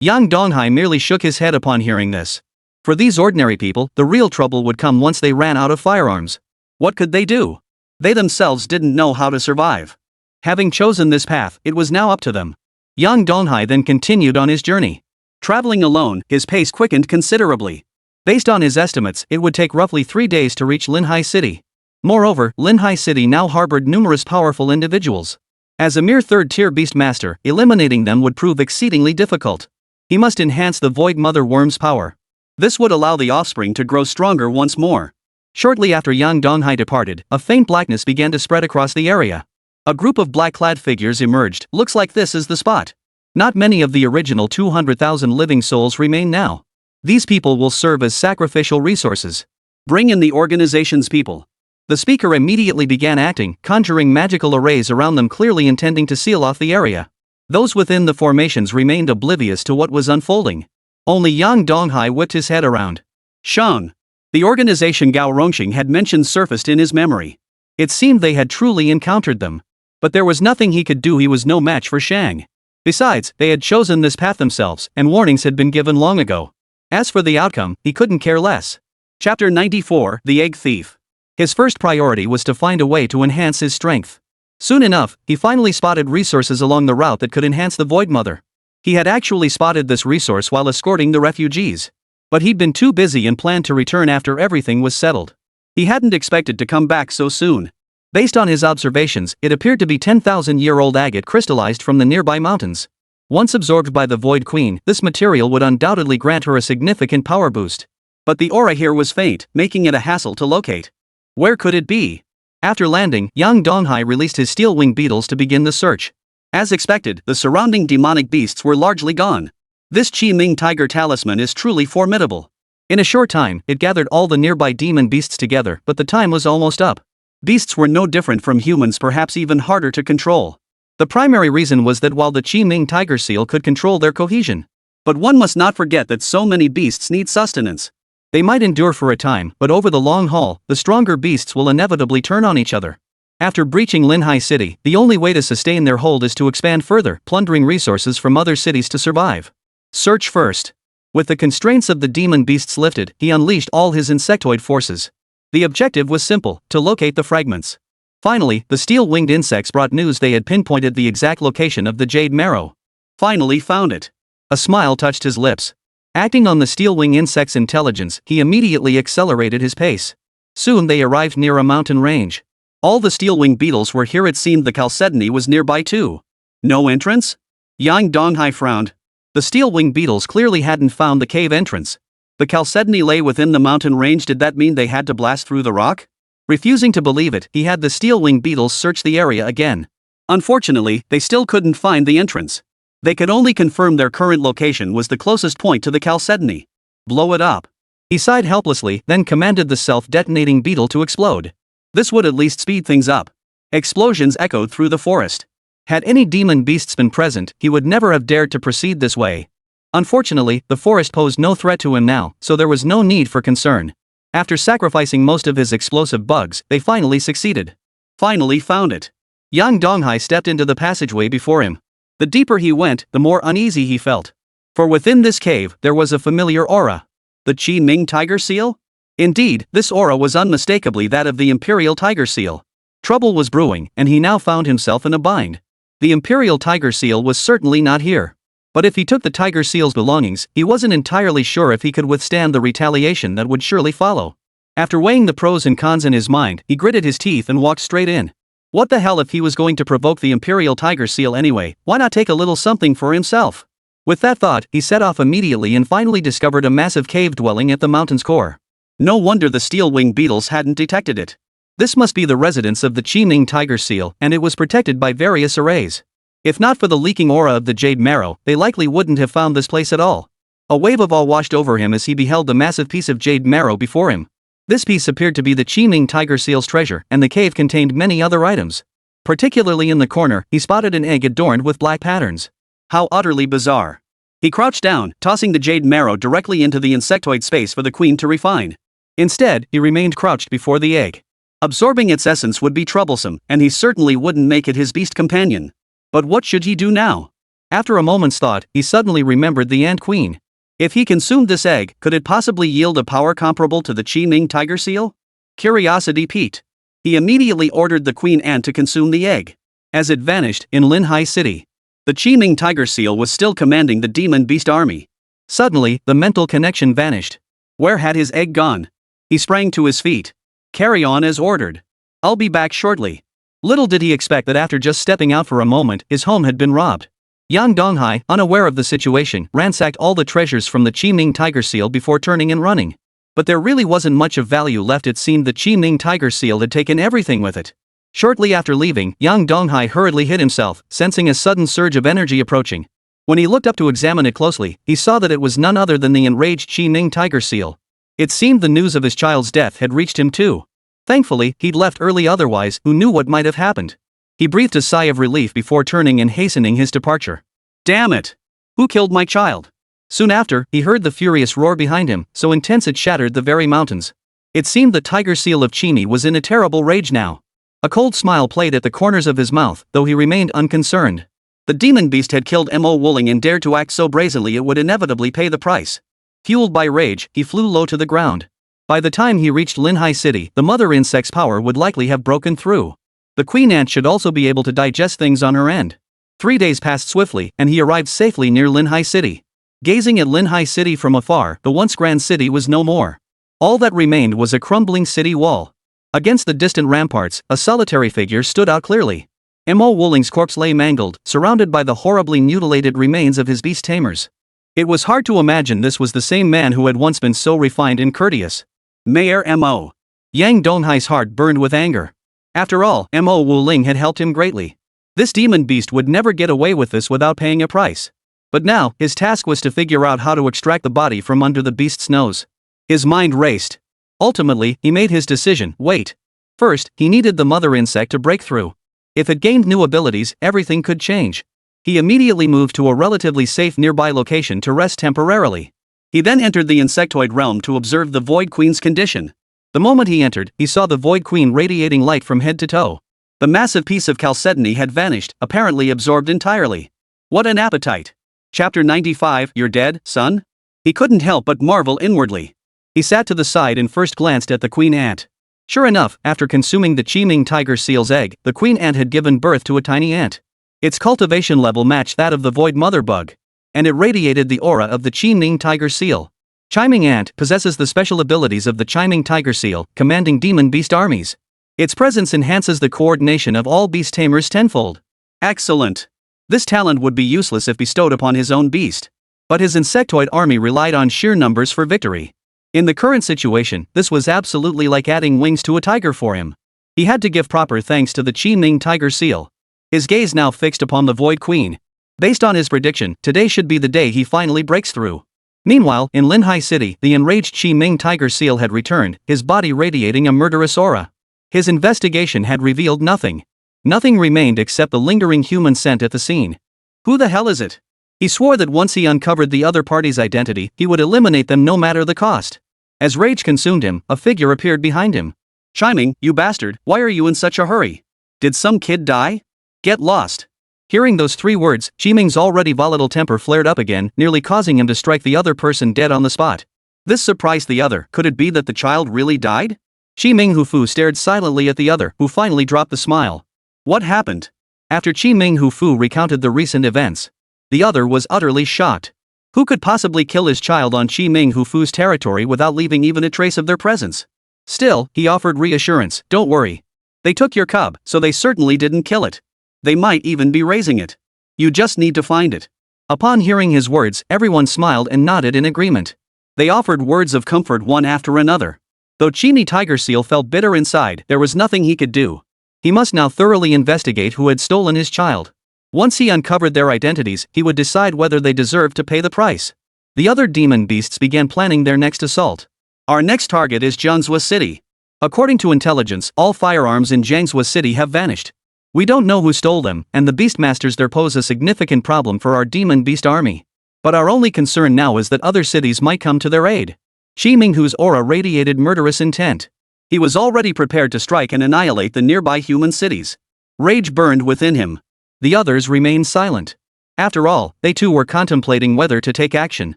Yang Donghai merely shook his head upon hearing this. For these ordinary people, the real trouble would come once they ran out of firearms. What could they do? They themselves didn't know how to survive. Having chosen this path, it was now up to them. Yang Donghai then continued on his journey. Traveling alone, his pace quickened considerably. Based on his estimates, it would take roughly 3 days to reach Linhai City. Moreover, Linhai City now harbored numerous powerful individuals. As a mere 3rd-tier beast master, eliminating them would prove exceedingly difficult. He must enhance the Void Mother Worm's power. This would allow the offspring to grow stronger once more. Shortly after Yang Donghai departed, a faint blackness began to spread across the area. A group of black-clad figures emerged. Looks like this is the spot. Not many of the original 200,000 living souls remain now. These people will serve as sacrificial resources. Bring in the organization's people. The speaker immediately began acting, conjuring magical arrays around them, clearly intending to seal off the area. Those within the formations remained oblivious to what was unfolding. Only Yang Donghai whipped his head around. Shang. The organization Gao Rongxing had mentioned surfaced in his memory. It seemed they had truly encountered them. But there was nothing he could do. He was no match for Shang. Besides, they had chosen this path themselves, and warnings had been given long ago. As for the outcome, he couldn't care less. Chapter 94, The Egg Thief. His first priority was to find a way to enhance his strength. Soon enough, he finally spotted resources along the route that could enhance the Void Mother. He had actually spotted this resource while escorting the refugees. But he'd been too busy and planned to return after everything was settled. He hadn't expected to come back so soon. Based on his observations, it appeared to be 10,000-year-old agate crystallized from the nearby mountains. Once absorbed by the Void Queen, this material would undoubtedly grant her a significant power boost. But the aura here was faint, making it a hassle to locate. Where could it be? After landing, Yang Donghai released his steel-winged beetles to begin the search. As expected, the surrounding demonic beasts were largely gone. This Qi Ming Tiger Talisman is truly formidable. In a short time, it gathered all the nearby demon beasts together, but the time was almost up. Beasts were no different from humans, perhaps even harder to control. The primary reason was that while the Qi Ming Tiger Seal could control their cohesion. But one must not forget that so many beasts need sustenance. They might endure for a time, but over the long haul, the stronger beasts will inevitably turn on each other. After breaching Linhai City, the only way to sustain their hold is to expand further, plundering resources from other cities to survive. Search first. With the constraints of the demon beasts lifted, he unleashed all his insectoid forces. The objective was simple: to locate the fragments. Finally, the steel-winged insects brought news they had pinpointed the exact location of the jade marrow. Finally found it. A smile touched his lips. Acting on the steel-wing insect's intelligence, he immediately accelerated his pace. Soon they arrived near a mountain range. All the steel-wing beetles were here. It seemed the chalcedony was nearby too. No entrance? Yang Donghai frowned. The steel-wing beetles clearly hadn't found the cave entrance. The chalcedony lay within the mountain range. Did that mean they had to blast through the rock? Refusing to believe it, he had the steel-wing beetles search the area again. Unfortunately, they still couldn't find the entrance. They could only confirm their current location was the closest point to the chalcedony. Blow it up. He sighed helplessly, then commanded the self-detonating beetle to explode. This would at least speed things up. Explosions echoed through the forest. Had any demon beasts been present, he would never have dared to proceed this way. Unfortunately, the forest posed no threat to him now, so there was no need for concern. After sacrificing most of his explosive bugs, they finally succeeded. Finally found it. Yang Donghai stepped into the passageway before him. The deeper he went, the more uneasy he felt. For within this cave, there was a familiar aura. The Qi Ming tiger seal? Indeed, this aura was unmistakably that of the Imperial tiger seal. Trouble was brewing, and he now found himself in a bind. The Imperial tiger seal was certainly not here. But if he took the tiger seal's belongings, he wasn't entirely sure if he could withstand the retaliation that would surely follow. After weighing the pros and cons in his mind, he gritted his teeth and walked straight in. What the hell if he was going to provoke the Imperial tiger seal anyway, why not take a little something for himself? With that thought, he set off immediately and finally discovered a massive cave dwelling at the mountain's core. No wonder the steel-wing beetles hadn't detected it. This must be the residence of the Qi Ming tiger seal, and it was protected by various arrays. If not for the leaking aura of the jade marrow, they likely wouldn't have found this place at all. A wave of awe washed over him as he beheld the massive piece of jade marrow before him. This piece appeared to be the Qi Ming tiger seal's treasure, and the cave contained many other items. Particularly in the corner, he spotted an egg adorned with black patterns. How utterly bizarre. He crouched down, tossing the jade marrow directly into the insectoid space for the queen to refine. Instead, he remained crouched before the egg. Absorbing its essence would be troublesome, and he certainly wouldn't make it his beast companion. But what should he do now? After a moment's thought, he suddenly remembered the ant queen. If he consumed this egg, could it possibly yield a power comparable to the Qi Ming tiger seal? Curiosity piqued. He immediately ordered the queen ant to consume the egg. As it vanished in Linhai City, the Qi Ming tiger seal was still commanding the demon beast army. Suddenly, the mental connection vanished. Where had his egg gone? He sprang to his feet. Carry on as ordered. I'll be back shortly. Little did he expect that after just stepping out for a moment, his home had been robbed. Yang Donghai, unaware of the situation, ransacked all the treasures from the Qi Ming tiger seal before turning and running. But there really wasn't much of value left. It seemed the Qi Ming tiger seal had taken everything with it. Shortly after leaving, Yang Donghai hurriedly hid himself, sensing a sudden surge of energy approaching. When he looked up to examine it closely, he saw that it was none other than the enraged Qi Ming tiger seal. It seemed the news of his child's death had reached him too. Thankfully, he'd left early, otherwise, who knew what might have happened. He breathed a sigh of relief before turning and hastening his departure. Damn it! Who killed my child? Soon after, he heard the furious roar behind him, so intense it shattered the very mountains. It seemed the tiger seal of Qimi was in a terrible rage now. A cold smile played at the corners of his mouth, though he remained unconcerned. The demon beast had killed Mo Wuling and dared to act so brazenly it would inevitably pay the price. Fueled by rage, he flew low to the ground. By the time he reached Linhai City, the mother insect's power would likely have broken through. The queen ant should also be able to digest things on her end. 3 days passed swiftly, and he arrived safely near Linhai City. Gazing at Linhai City from afar, the once grand city was no more. All that remained was a crumbling city wall. Against the distant ramparts, a solitary figure stood out clearly. Mo Wuling's corpse lay mangled, surrounded by the horribly mutilated remains of his beast tamers. It was hard to imagine this was the same man who had once been so refined and courteous. Mayor Mo. Yang Donghai's heart burned with anger. After all, Mo Wuling had helped him greatly. This demon beast would never get away with this without paying a price. But now, his task was to figure out how to extract the body from under the beast's nose. His mind raced. Ultimately, he made his decision. Wait. First, he needed the mother insect to break through. If it gained new abilities, everything could change. He immediately moved to a relatively safe nearby location to rest temporarily. He then entered the insectoid realm to observe the Void Queen's condition. The moment he entered, he saw the Void Queen radiating light from head to toe. The massive piece of chalcedony had vanished, apparently absorbed entirely. What an appetite! Chapter 95. You're dead, son? He couldn't help but marvel inwardly. He sat to the side and first glanced at the queen ant. Sure enough, after consuming the Qiming tiger seal's egg, the queen ant had given birth to a tiny ant. Its cultivation level matched that of the void mother bug, and it radiated the aura of the Qiming tiger seal. Chiming ant possesses the special abilities of the Chiming tiger seal, commanding demon beast armies. Its presence enhances the coordination of all beast tamers tenfold. Excellent! This talent would be useless if bestowed upon his own beast. But his insectoid army relied on sheer numbers for victory. In the current situation, this was absolutely like adding wings to a tiger for him. He had to give proper thanks to the Qiming tiger seal. His gaze now fixed upon the Void Queen. Based on his prediction, today should be the day he finally breaks through. Meanwhile, in Linhai City, the enraged Qiming tiger seal had returned, his body radiating a murderous aura. His investigation had revealed nothing. Nothing remained except the lingering human scent at the scene. Who the hell is it? He swore that once he uncovered the other party's identity, he would eliminate them no matter the cost. As rage consumed him, a figure appeared behind him. Chiming, you bastard, why are you in such a hurry? Did some kid die? Get lost. Hearing those 3 words, Qiming's already volatile temper flared up again, nearly causing him to strike the other person dead on the spot. This surprised the other. Could it be that the child really died? Qiming Hufu stared silently at the other, who finally dropped the smile. What happened? After Qiming Hufu recounted the recent events, the other was utterly shocked. Who could possibly kill his child on Qiming Hufu's territory without leaving even a trace of their presence? Still, he offered reassurance. Don't worry. They took your cub, so they certainly didn't kill it. They might even be raising it. You just need to find it. Upon hearing his words, everyone smiled and nodded in agreement. They offered words of comfort one after another. Though Qiming tiger seal felt bitter inside, there was nothing he could do. He must now thoroughly investigate who had stolen his child. Once he uncovered their identities, he would decide whether they deserved to pay the price. The other demon beasts began planning their next assault. Our next target is Jiangsu City. According to intelligence, all firearms in Jiangsu City have vanished. We don't know who stole them, and the beastmasters there pose a significant problem for our demon beast army. But our only concern now is that other cities might come to their aid. Qiming Hu's aura radiated murderous intent. He was already prepared to strike and annihilate the nearby human cities. Rage burned within him. The others remained silent. After all, they too were contemplating whether to take action.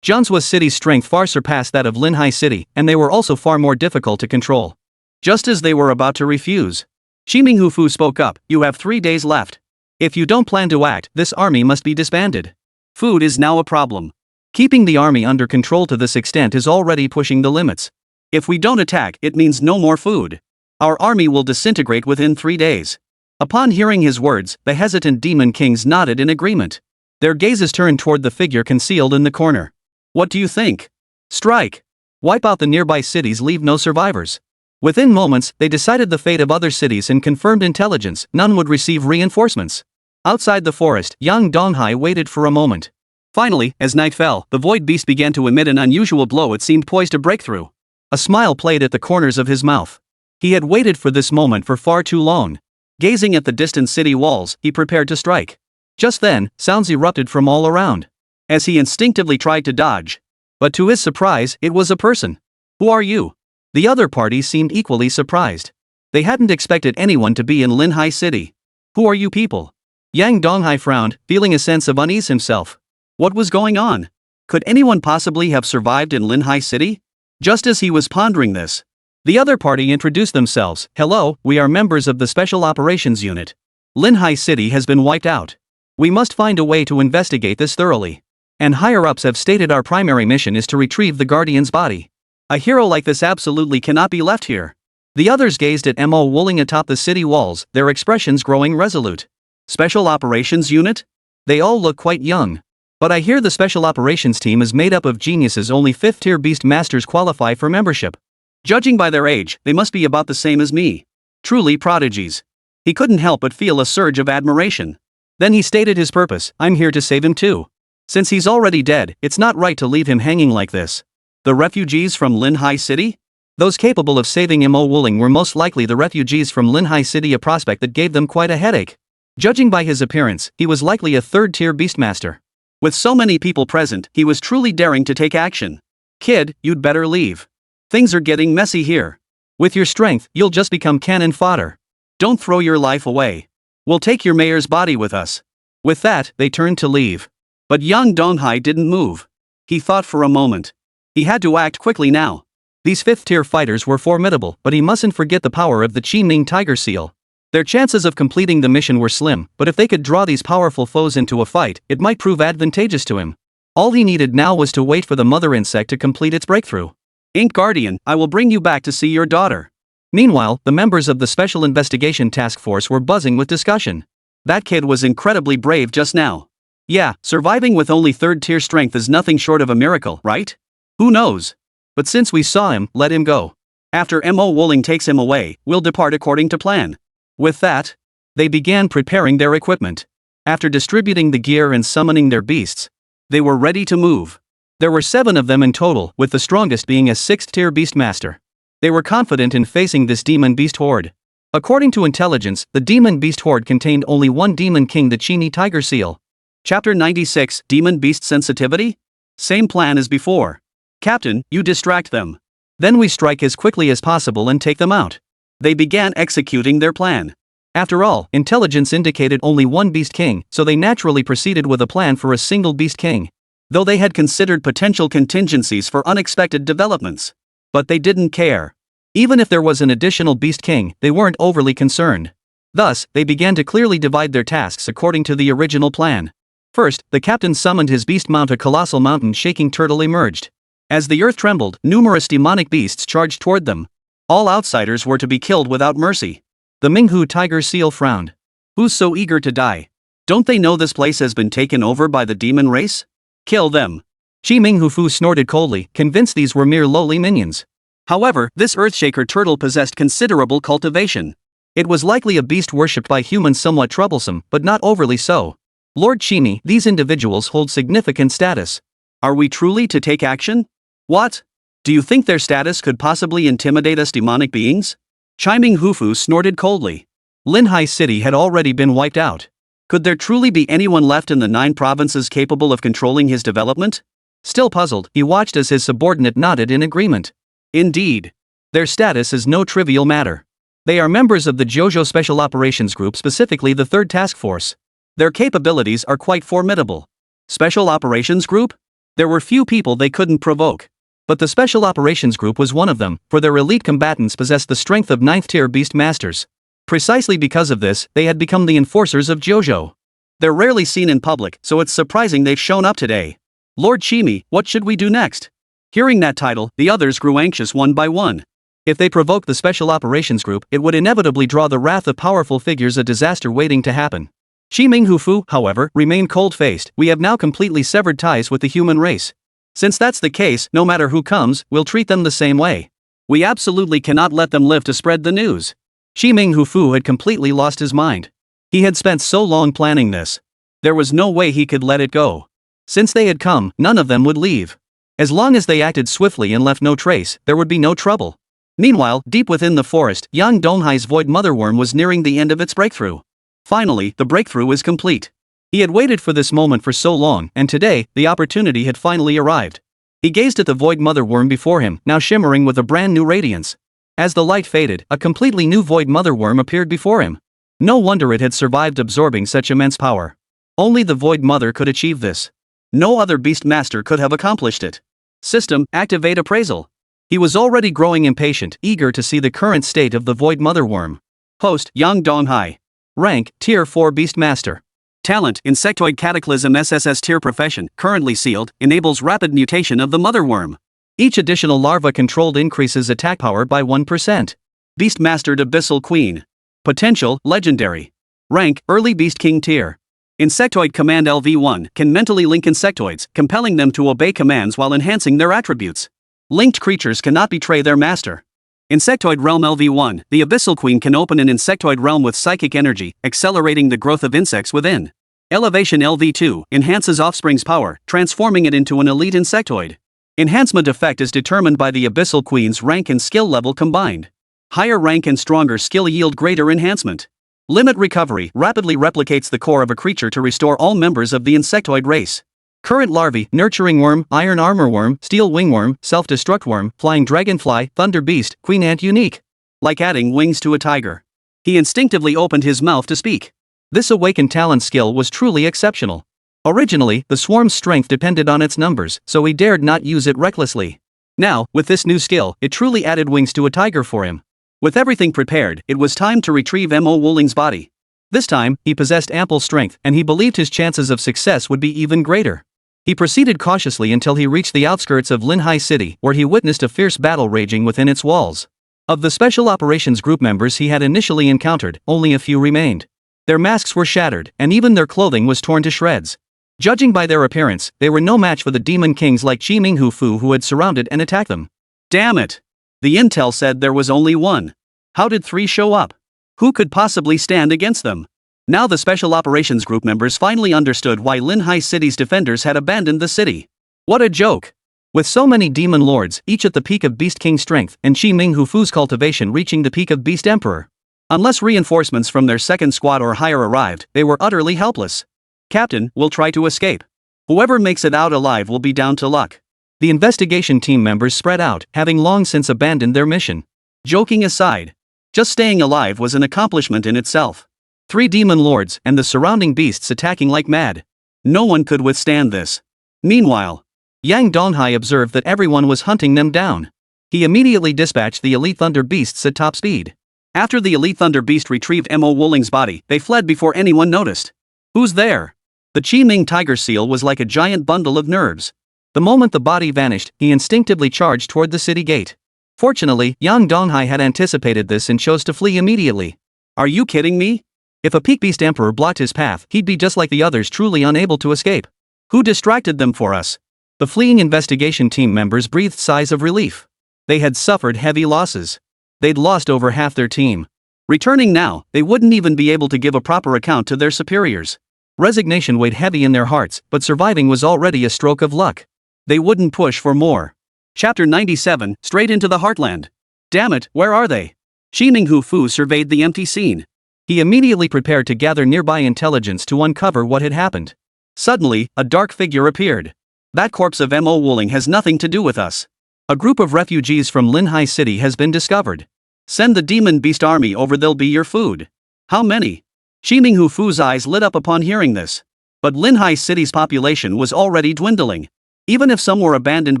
Jiangsu City's strength far surpassed that of Linhai City, and they were also far more difficult to control. Just as they were about to refuse, Qiming Hufu spoke up. You have 3 days left. If you don't plan to act, this army must be disbanded. Food is now a problem. Keeping the army under control to this extent is already pushing the limits. If we don't attack, it means no more food. Our army will disintegrate within 3 days. Upon hearing his words, the hesitant demon kings nodded in agreement. Their gazes turned toward the figure concealed in the corner. What do you think? Strike! Wipe out the nearby cities, leave no survivors. Within moments, they decided the fate of other cities and confirmed intelligence. None would receive reinforcements. Outside the forest, Yang Donghai waited for a moment. Finally, as night fell, the void beast began to emit an unusual blow. It seemed poised to break through. A smile played at the corners of his mouth. He had waited for this moment for far too long. Gazing at the distant city walls, he prepared to strike. Just then, sounds erupted from all around, as he instinctively tried to dodge. But to his surprise, it was a person. Who are you? The other party seemed equally surprised. They hadn't expected anyone to be in Linhai City. Who are you people? Yang Donghai frowned, feeling a sense of unease himself. What was going on? Could anyone possibly have survived in Linhai City? Just as he was pondering this, the other party introduced themselves. Hello, we are members of the Special Operations Unit. Linhai City has been wiped out. We must find a way to investigate this thoroughly. And higher-ups have stated our primary mission is to retrieve the Guardian's body. A hero like this absolutely cannot be left here. The others gazed at Mo Wooling atop the city walls, their expressions growing resolute. Special Operations Unit? They all look quite young. But I hear the Special Operations team is made up of geniuses. Only 5th-tier beast masters qualify for membership. Judging by their age, they must be about the same as me. Truly prodigies. He couldn't help but feel a surge of admiration. Then he stated his purpose. I'm here to save him too. Since he's already dead, it's not right to leave him hanging like this. The refugees from Linhai City? Those capable of saving Mo Wooling were most likely the refugees from Linhai City, a prospect that gave them quite a headache. Judging by his appearance, he was likely a 3rd-tier beastmaster. With so many people present, he was truly daring to take action. Kid, you'd better leave. Things are getting messy here. With your strength, you'll just become cannon fodder. Don't throw your life away. We'll take your mayor's body with us. With that, they turned to leave. But young Donghai didn't move. He thought for a moment. He had to act quickly now. These 5th-tier fighters were formidable, but he mustn't forget the power of the Qiming tiger seal. Their chances of completing the mission were slim, but if they could draw these powerful foes into a fight, it might prove advantageous to him. All he needed now was to wait for the mother insect to complete its breakthrough. Ink Guardian, I will bring you back to see your daughter. Meanwhile, the members of the Special Investigation Task Force were buzzing with discussion. That kid was incredibly brave just now. Yeah, surviving with only 3rd-tier strength is nothing short of a miracle, right? Who knows? But since we saw him, let him go. After Mo Wolling takes him away, we'll depart according to plan. With that, they began preparing their equipment. After distributing the gear and summoning their beasts, they were ready to move. There were 7 of them in total, with the strongest being a 6th-tier beastmaster. They were confident in facing this demon beast horde. According to intelligence, the demon beast horde contained only one demon king, the Qini tiger seal. Chapter 96, Demon Beast Sensitivity? Same plan as before. Captain, you distract them. Then we strike as quickly as possible and take them out. They began executing their plan. After all, intelligence indicated only one beast king, so they naturally proceeded with a plan for a single beast king. Though they had considered potential contingencies for unexpected developments. But they didn't care. Even if there was an additional beast king, they weren't overly concerned. Thus, they began to clearly divide their tasks according to the original plan. First, the captain summoned his beast mount. A colossal mountain-shaking turtle emerged. As the earth trembled, numerous demonic beasts charged toward them. All outsiders were to be killed without mercy. The Minghu tiger seal frowned. Who's so eager to die? Don't they know this place has been taken over by the demon race? Kill them. Chi Minghu Fu snorted coldly, convinced these were mere lowly minions. However, this earthshaker turtle possessed considerable cultivation. It was likely a beast worshipped by humans, somewhat troublesome, but not overly so. Lord Chimi, these individuals hold significant status. Are we truly to take action? What? Do you think their status could possibly intimidate us demonic beings? Chiming Hufu snorted coldly. Linhai City had already been wiped out. Could there truly be anyone left in the 9 provinces capable of controlling his development? Still puzzled, he watched as his subordinate nodded in agreement. Indeed. Their status is no trivial matter. They are members of the Jojo Special Operations Group, specifically the 3rd Task Force. Their capabilities are quite formidable. Special Operations Group? There were few people they couldn't provoke. But the Special Operations Group was one of them, for their elite combatants possessed the strength of 9th-tier beast masters. Precisely because of this, they had become the enforcers of Jojo. They're rarely seen in public, so it's surprising they've shown up today. Lord Chimi, what should we do next? Hearing that title, the others grew anxious one by one. If they provoked the Special Operations Group, it would inevitably draw the wrath of powerful figures, a disaster waiting to happen. Chi Minghu Fu, however, remained cold-faced. We have now completely severed ties with the human race. Since that's the case, no matter who comes, we'll treat them the same way. We absolutely cannot let them live to spread the news. Chi Minghu Fu had completely lost his mind. He had spent so long planning this. There was no way he could let it go. Since they had come, none of them would leave. As long as they acted swiftly and left no trace, there would be no trouble. Meanwhile, deep within the forest, young Donghai's void motherworm was nearing the end of its breakthrough. Finally, the breakthrough was complete. He had waited for this moment for so long, and today, the opportunity had finally arrived. He gazed at the void motherworm before him, now shimmering with a brand new radiance. As the light faded, a completely new void motherworm appeared before him. No wonder it had survived absorbing such immense power. Only the void mother could achieve this. No other beast master could have accomplished it. System, activate appraisal. He was already growing impatient, eager to see the current state of the void motherworm. Host, Yang Donghai. Rank, Tier 4 Beast Master. Talent, Insectoid Cataclysm SSS-tier profession, currently sealed, enables rapid mutation of the motherworm. Each additional larva controlled increases attack power by 1%. Beast Mastered Abyssal Queen. Potential, Legendary. Rank, Early Beast King Tier. Insectoid Command LV1 can mentally link insectoids, compelling them to obey commands while enhancing their attributes. Linked creatures cannot betray their master. Insectoid Realm LV1, the Abyssal Queen can open an insectoid realm with psychic energy, accelerating the growth of insects within. Elevation LV2 enhances offspring's power, transforming it into an elite insectoid. Enhancement effect is determined by the Abyssal Queen's rank and skill level combined. Higher rank and stronger skill yield greater enhancement. Limit Recovery rapidly replicates the core of a creature to restore all members of the insectoid race. Current larvae, Nurturing Worm, Iron Armor Worm, Steel Wingworm, Self-Destruct Worm, Flying Dragonfly, Thunder Beast, Queen Ant unique. Like adding wings to a tiger. He instinctively opened his mouth to speak. This awaken talent skill was truly exceptional. Originally, the swarm's strength depended on its numbers, so he dared not use it recklessly. Now, with this new skill, it truly added wings to a tiger for him. With everything prepared, it was time to retrieve Mo Wooling's body. This time, he possessed ample strength, and he believed his chances of success would be even greater. He proceeded cautiously until he reached the outskirts of Linhai City, where he witnessed a fierce battle raging within its walls. Of the Special Operations Group members he had initially encountered, only a few remained. Their masks were shattered, and even their clothing was torn to shreds. Judging by their appearance, they were no match for the demon kings like Chi Minghu Fu who had surrounded and attacked them. Damn it! The intel said there was only one. How did 3 show up? Who could possibly stand against them? Now the Special Operations Group members finally understood why Linhai City's defenders had abandoned the city. What a joke! With so many demon lords, each at the peak of Beast King strength, and Chi Minghu Fu's cultivation reaching the peak of Beast Emperor. Unless reinforcements from their second squad or higher arrived, they were utterly helpless. Captain, we'll try to escape. Whoever makes it out alive will be down to luck. The investigation team members spread out, having long since abandoned their mission. Joking aside, just staying alive was an accomplishment in itself. 3 demon lords and the surrounding beasts attacking like mad. No one could withstand this. Meanwhile, Yang Donghai observed that everyone was hunting them down. He immediately dispatched the Elite Thunder Beasts at top speed. After the Elite Thunder Beast retrieved Mo Wooling's body, they fled before anyone noticed. Who's there? The Chi Ming Tiger Seal was like a giant bundle of nerves. The moment the body vanished, he instinctively charged toward the city gate. Fortunately, Yang Donghai had anticipated this and chose to flee immediately. Are you kidding me? If a peak beast emperor blocked his path, he'd be just like the others, truly unable to escape. Who distracted them for us? The fleeing investigation team members breathed sighs of relief. They had suffered heavy losses. They'd lost over half their team. Returning now, they wouldn't even be able to give a proper account to their superiors. Resignation weighed heavy in their hearts, but surviving was already a stroke of luck. They wouldn't push for more. Chapter 97, Straight into the Heartland. Damn it, where are they? Chi Minghu Fu surveyed the empty scene. He immediately prepared to gather nearby intelligence to uncover what had happened. Suddenly, a dark figure appeared. That corpse of Mo Wooling has nothing to do with us. A group of refugees from Linhai City has been discovered. Send the demon beast army over, they'll be your food. How many? Chi Minghu Fu's eyes lit up upon hearing this. But Linhai City's population was already dwindling. Even if some were abandoned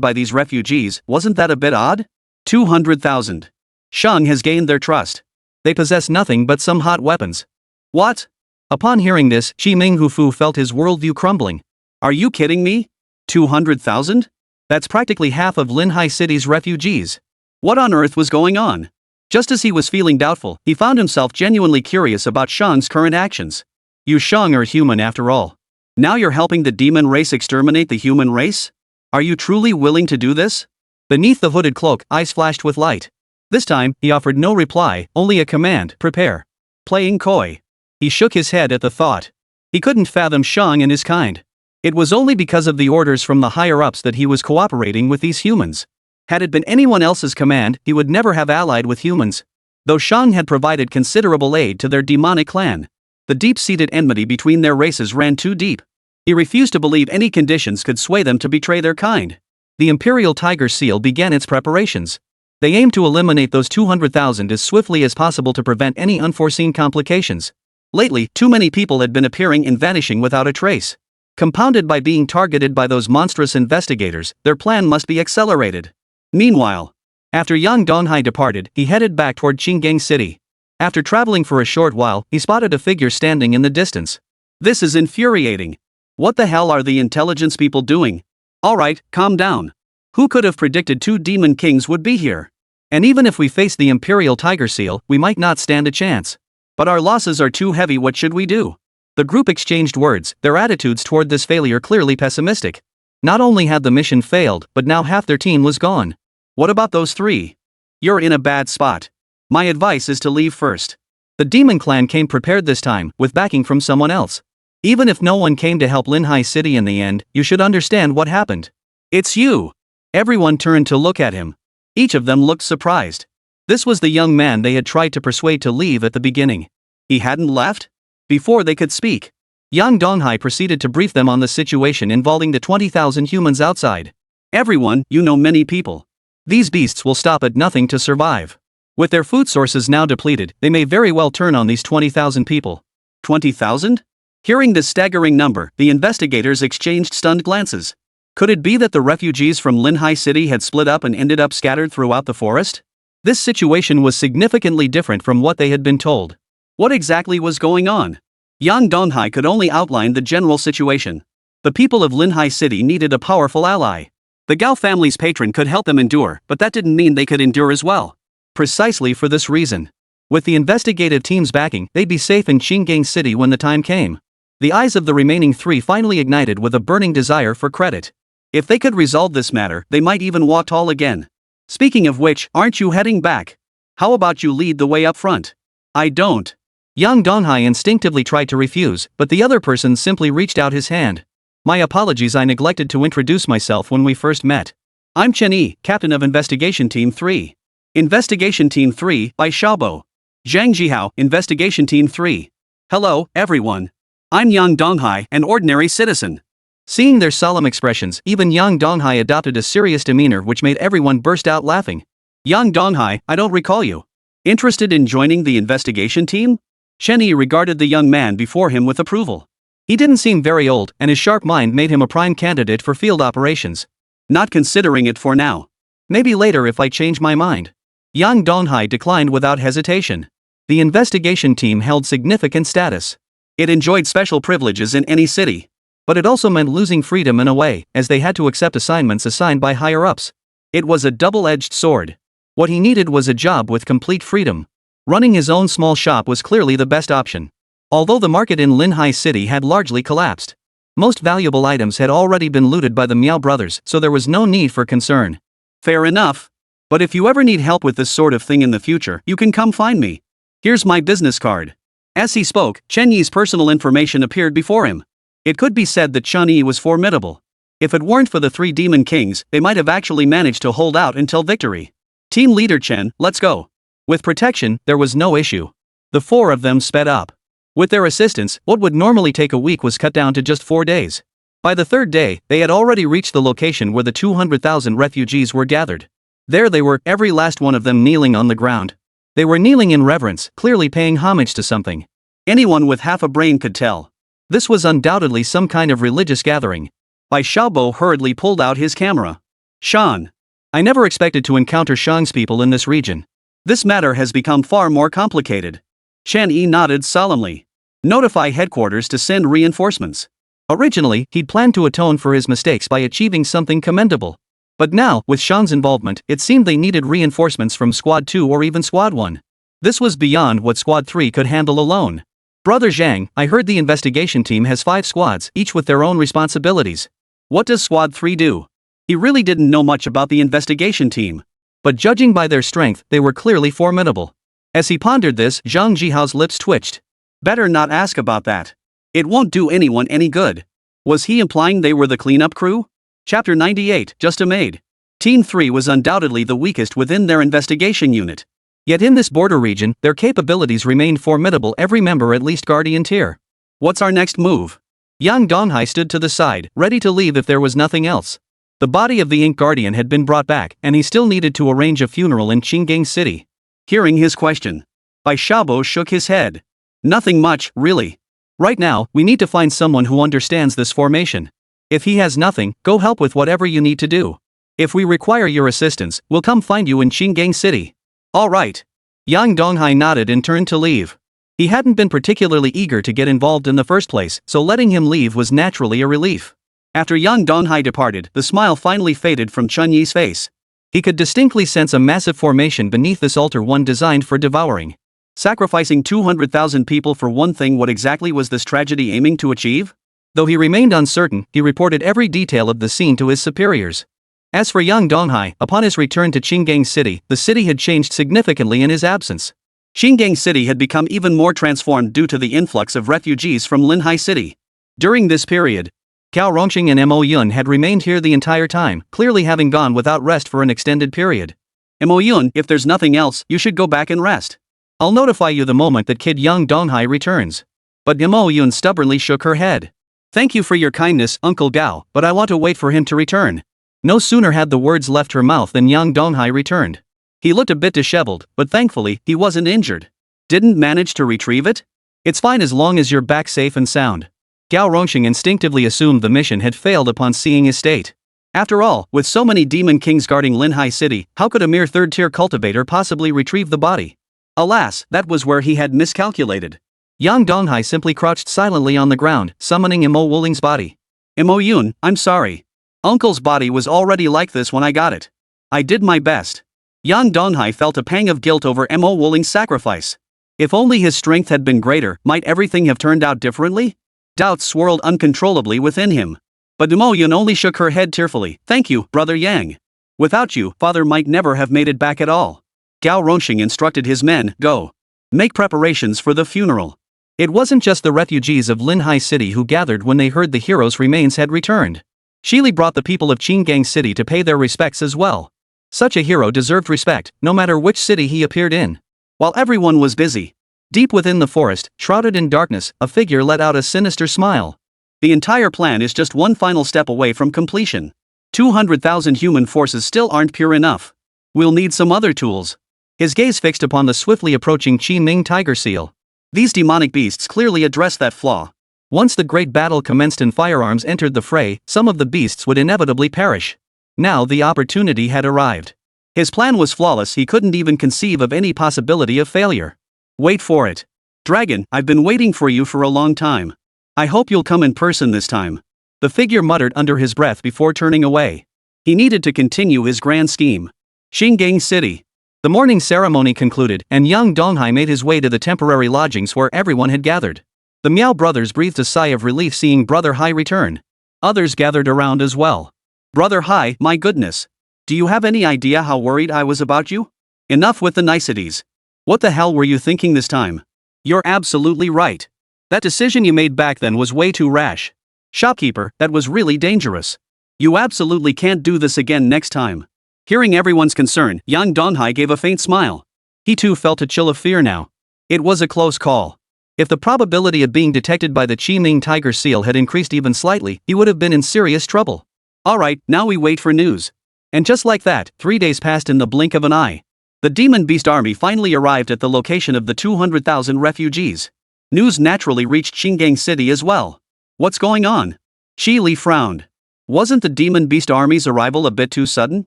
by these refugees, wasn't that a bit odd? 200,000. Shang has gained their trust. They possess nothing but some hot weapons. What? Upon hearing this, Chi Minghu Fu felt his worldview crumbling. Are you kidding me? 200,000? That's practically half of Linhai City's refugees. What on earth was going on? Just as he was feeling doubtful, he found himself genuinely curious about Shang's current actions. You Shang are human after all. Now you're helping the demon race exterminate the human race? Are you truly willing to do this? Beneath the hooded cloak, eyes flashed with light. This time, he offered no reply, only a command: prepare. Playing coy. He shook his head at the thought. He couldn't fathom Shang and his kind. It was only because of the orders from the higher-ups that he was cooperating with these humans. Had it been anyone else's command, he would never have allied with humans. Though Shang had provided considerable aid to their demonic clan, the deep-seated enmity between their races ran too deep. He refused to believe any conditions could sway them to betray their kind. The Imperial Tiger Seal began its preparations. They aimed to eliminate those 200,000 as swiftly as possible to prevent any unforeseen complications. Lately, too many people had been appearing and vanishing without a trace. Compounded by being targeted by those monstrous investigators, their plan must be accelerated. Meanwhile, after Yang Donghai departed, he headed back toward Qinggang City. After traveling for a short while, he spotted a figure standing in the distance. This is infuriating. What the hell are the intelligence people doing? Alright, calm down. Who could have predicted 2 demon kings would be here? And even if we face the Imperial Tiger Seal, we might not stand a chance. But our losses are too heavy, what should we do? The group exchanged words, their attitudes toward this failure clearly pessimistic. Not only had the mission failed, but now half their team was gone. What about those 3? You're in a bad spot. My advice is to leave first. The demon clan came prepared this time, with backing from someone else. Even if no one came to help Linhai City in the end, you should understand what happened. It's you! Everyone turned to look at him. Each of them looked surprised. This was the young man they had tried to persuade to leave at the beginning. He hadn't left? Before they could speak, Yang Donghai proceeded to brief them on the situation involving the 20,000 humans outside. Everyone, you know many people. These beasts will stop at nothing to survive. With their food sources now depleted, they may very well turn on these 20,000 people. 20,000? Hearing this staggering number, the investigators exchanged stunned glances. Could it be that the refugees from Linhai City had split up and ended up scattered throughout the forest? This situation was significantly different from what they had been told. What exactly was going on? Yang Donghai could only outline the general situation. The people of Linhai City needed a powerful ally. The Gao family's patron could help them endure, but that didn't mean they could endure as well. Precisely for this reason. With the investigative team's backing, they'd be safe in Qinggang City when the time came. The eyes of the remaining three finally ignited with a burning desire for credit. If they could resolve this matter, they might even walk tall again. Speaking of which, aren't you heading back? How about you lead the way up front? I don't. Yang Donghai instinctively tried to refuse, but the other person simply reached out his hand. My apologies, I neglected to introduce myself when we first met. I'm Chen Yi, Captain of Investigation Team 3. Investigation Team 3, by Xiaobo. Zhang Jihao, Investigation Team 3. Hello, everyone. I'm Yang Donghai, an ordinary citizen. Seeing their solemn expressions, even Yang Donghai adopted a serious demeanor which made everyone burst out laughing. Yang Donghai, I don't recall you. Interested in joining the investigation team? Chen Yi regarded the young man before him with approval. He didn't seem very old, and his sharp mind made him a prime candidate for field operations. Not considering it for now. Maybe later if I change my mind. Yang Donghai declined without hesitation. The investigation team held significant status. It enjoyed special privileges in any city. But it also meant losing freedom in a way, as they had to accept assignments assigned by higher-ups. It was a double-edged sword. What he needed was a job with complete freedom. Running his own small shop was clearly the best option. Although the market in Linhai City had largely collapsed. Most valuable items had already been looted by the Miao brothers, so there was no need for concern. Fair enough. But if you ever need help with this sort of thing in the future, you can come find me. Here's my business card. As he spoke, Chen Yi's personal information appeared before him. It could be said that Chen Yi was formidable. If it weren't for the three demon kings, they might have actually managed to hold out until victory. Team leader Chen, let's go. With protection, there was no issue. The four of them sped up. With their assistance, what would normally take a week was cut down to just 4 days. By the third day, they had already reached the location where the 200,000 refugees were gathered. There they were, every last one of them kneeling on the ground. They were kneeling in reverence, clearly paying homage to something. Anyone with half a brain could tell. This was undoubtedly some kind of religious gathering. Bai Xiaobo hurriedly pulled out his camera. Shan. I never expected to encounter Shang's people in this region. This matter has become far more complicated. Chen Yi nodded solemnly. Notify headquarters to send reinforcements. Originally, he'd planned to atone for his mistakes by achieving something commendable. But now, with Shang's involvement, it seemed they needed reinforcements from Squad 2 or even Squad 1. This was beyond what Squad 3 could handle alone. Brother Zhang, I heard the investigation team has 5 squads, each with their own responsibilities. What does Squad 3 do? He really didn't know much about the investigation team. But judging by their strength, they were clearly formidable. As he pondered this, Zhang Jihao's lips twitched. Better not ask about that. It won't do anyone any good. Was he implying they were the cleanup crew? Chapter 98, Just a Maid. Team 3 was undoubtedly the weakest within their investigation unit. Yet in this border region, their capabilities remained formidable, every member at least Guardian tier. What's our next move? Yang Donghai stood to the side, ready to leave if there was nothing else. The body of the Ink Guardian had been brought back, and he still needed to arrange a funeral in Qinggang City. Hearing his question, Bai Xiaobo shook his head. Nothing much, really. Right now, we need to find someone who understands this formation. If he has nothing, go help with whatever you need to do. If we require your assistance, we'll come find you in Qinggang City. All right. Yang Donghai nodded and turned to leave. He hadn't been particularly eager to get involved in the first place, so letting him leave was naturally a relief. After Yang Donghai departed, the smile finally faded from Chen Yi's face. He could distinctly sense a massive formation beneath this altar, one designed for devouring. Sacrificing 200,000 people for one thing, what exactly was this tragedy aiming to achieve? Though he remained uncertain, he reported every detail of the scene to his superiors. As for Yang Donghai, upon his return to Qinggang City, the city had changed significantly in his absence. Qinggang City had become even more transformed due to the influx of refugees from Linhai City. During this period, Cao Rongqing and Mo Yun had remained here the entire time, clearly having gone without rest for an extended period. Mo Yun, if there's nothing else, you should go back and rest. I'll notify you the moment that kid Yang Donghai returns. But Mo Yun stubbornly shook her head. Thank you for your kindness, Uncle Gao, but I want to wait for him to return. No sooner had the words left her mouth than Yang Donghai returned. He looked a bit disheveled, but thankfully, he wasn't injured. Didn't manage to retrieve it? It's fine as long as you're back safe and sound. Gao Rongxing instinctively assumed the mission had failed upon seeing his state. After all, with so many demon kings guarding Linhai City, how could a mere third-tier cultivator possibly retrieve the body? Alas, that was where he had miscalculated. Yang Donghai simply crouched silently on the ground, summoning Imo Wuling's body. Imo Yun, I'm sorry. Uncle's body was already like this when I got it. I did my best. Yang Donghai felt a pang of guilt over Imo Wuling's sacrifice. If only his strength had been greater, might everything have turned out differently? Doubts swirled uncontrollably within him. But Imo Yun only shook her head tearfully. Thank you, Brother Yang. Without you, Father might never have made it back at all. Gao Rongxing instructed his men, go. Make preparations for the funeral. It wasn't just the refugees of Linhai City who gathered when they heard the hero's remains had returned. Shili brought the people of Qinggang City to pay their respects as well. Such a hero deserved respect, no matter which city he appeared in. While everyone was busy, deep within the forest, shrouded in darkness, a figure let out a sinister smile. The entire plan is just one final step away from completion. 200,000 human forces still aren't pure enough. We'll need some other tools. His gaze fixed upon the swiftly approaching Qi Ming tiger seal. These demonic beasts clearly addressed that flaw. Once the great battle commenced and firearms entered the fray, some of the beasts would inevitably perish. Now the opportunity had arrived. His plan was flawless, he couldn't even conceive of any possibility of failure. Wait for it. Dragon, I've been waiting for you for a long time. I hope you'll come in person this time. The figure muttered under his breath before turning away. He needed to continue his grand scheme. Qinggang City. The morning ceremony concluded, and young Donghai made his way to the temporary lodgings where everyone had gathered. The Miao brothers breathed a sigh of relief seeing Brother Hai return. Others gathered around as well. Brother Hai, my goodness. Do you have any idea how worried I was about you? Enough with the niceties. What the hell were you thinking this time? You're absolutely right. That decision you made back then was way too rash. Shopkeeper, that was really dangerous. You absolutely can't do this again next time. Hearing everyone's concern, Yang Donghai gave a faint smile. He too felt a chill of fear now. It was a close call. If the probability of being detected by the Qi Ming tiger seal had increased even slightly, he would have been in serious trouble. Alright, now we wait for news. And just like that, 3 days passed in the blink of an eye. The demon beast army finally arrived at the location of the 200,000 refugees. News naturally reached Qinggang City as well. What's going on? Shi Li frowned. Wasn't the demon beast army's arrival a bit too sudden?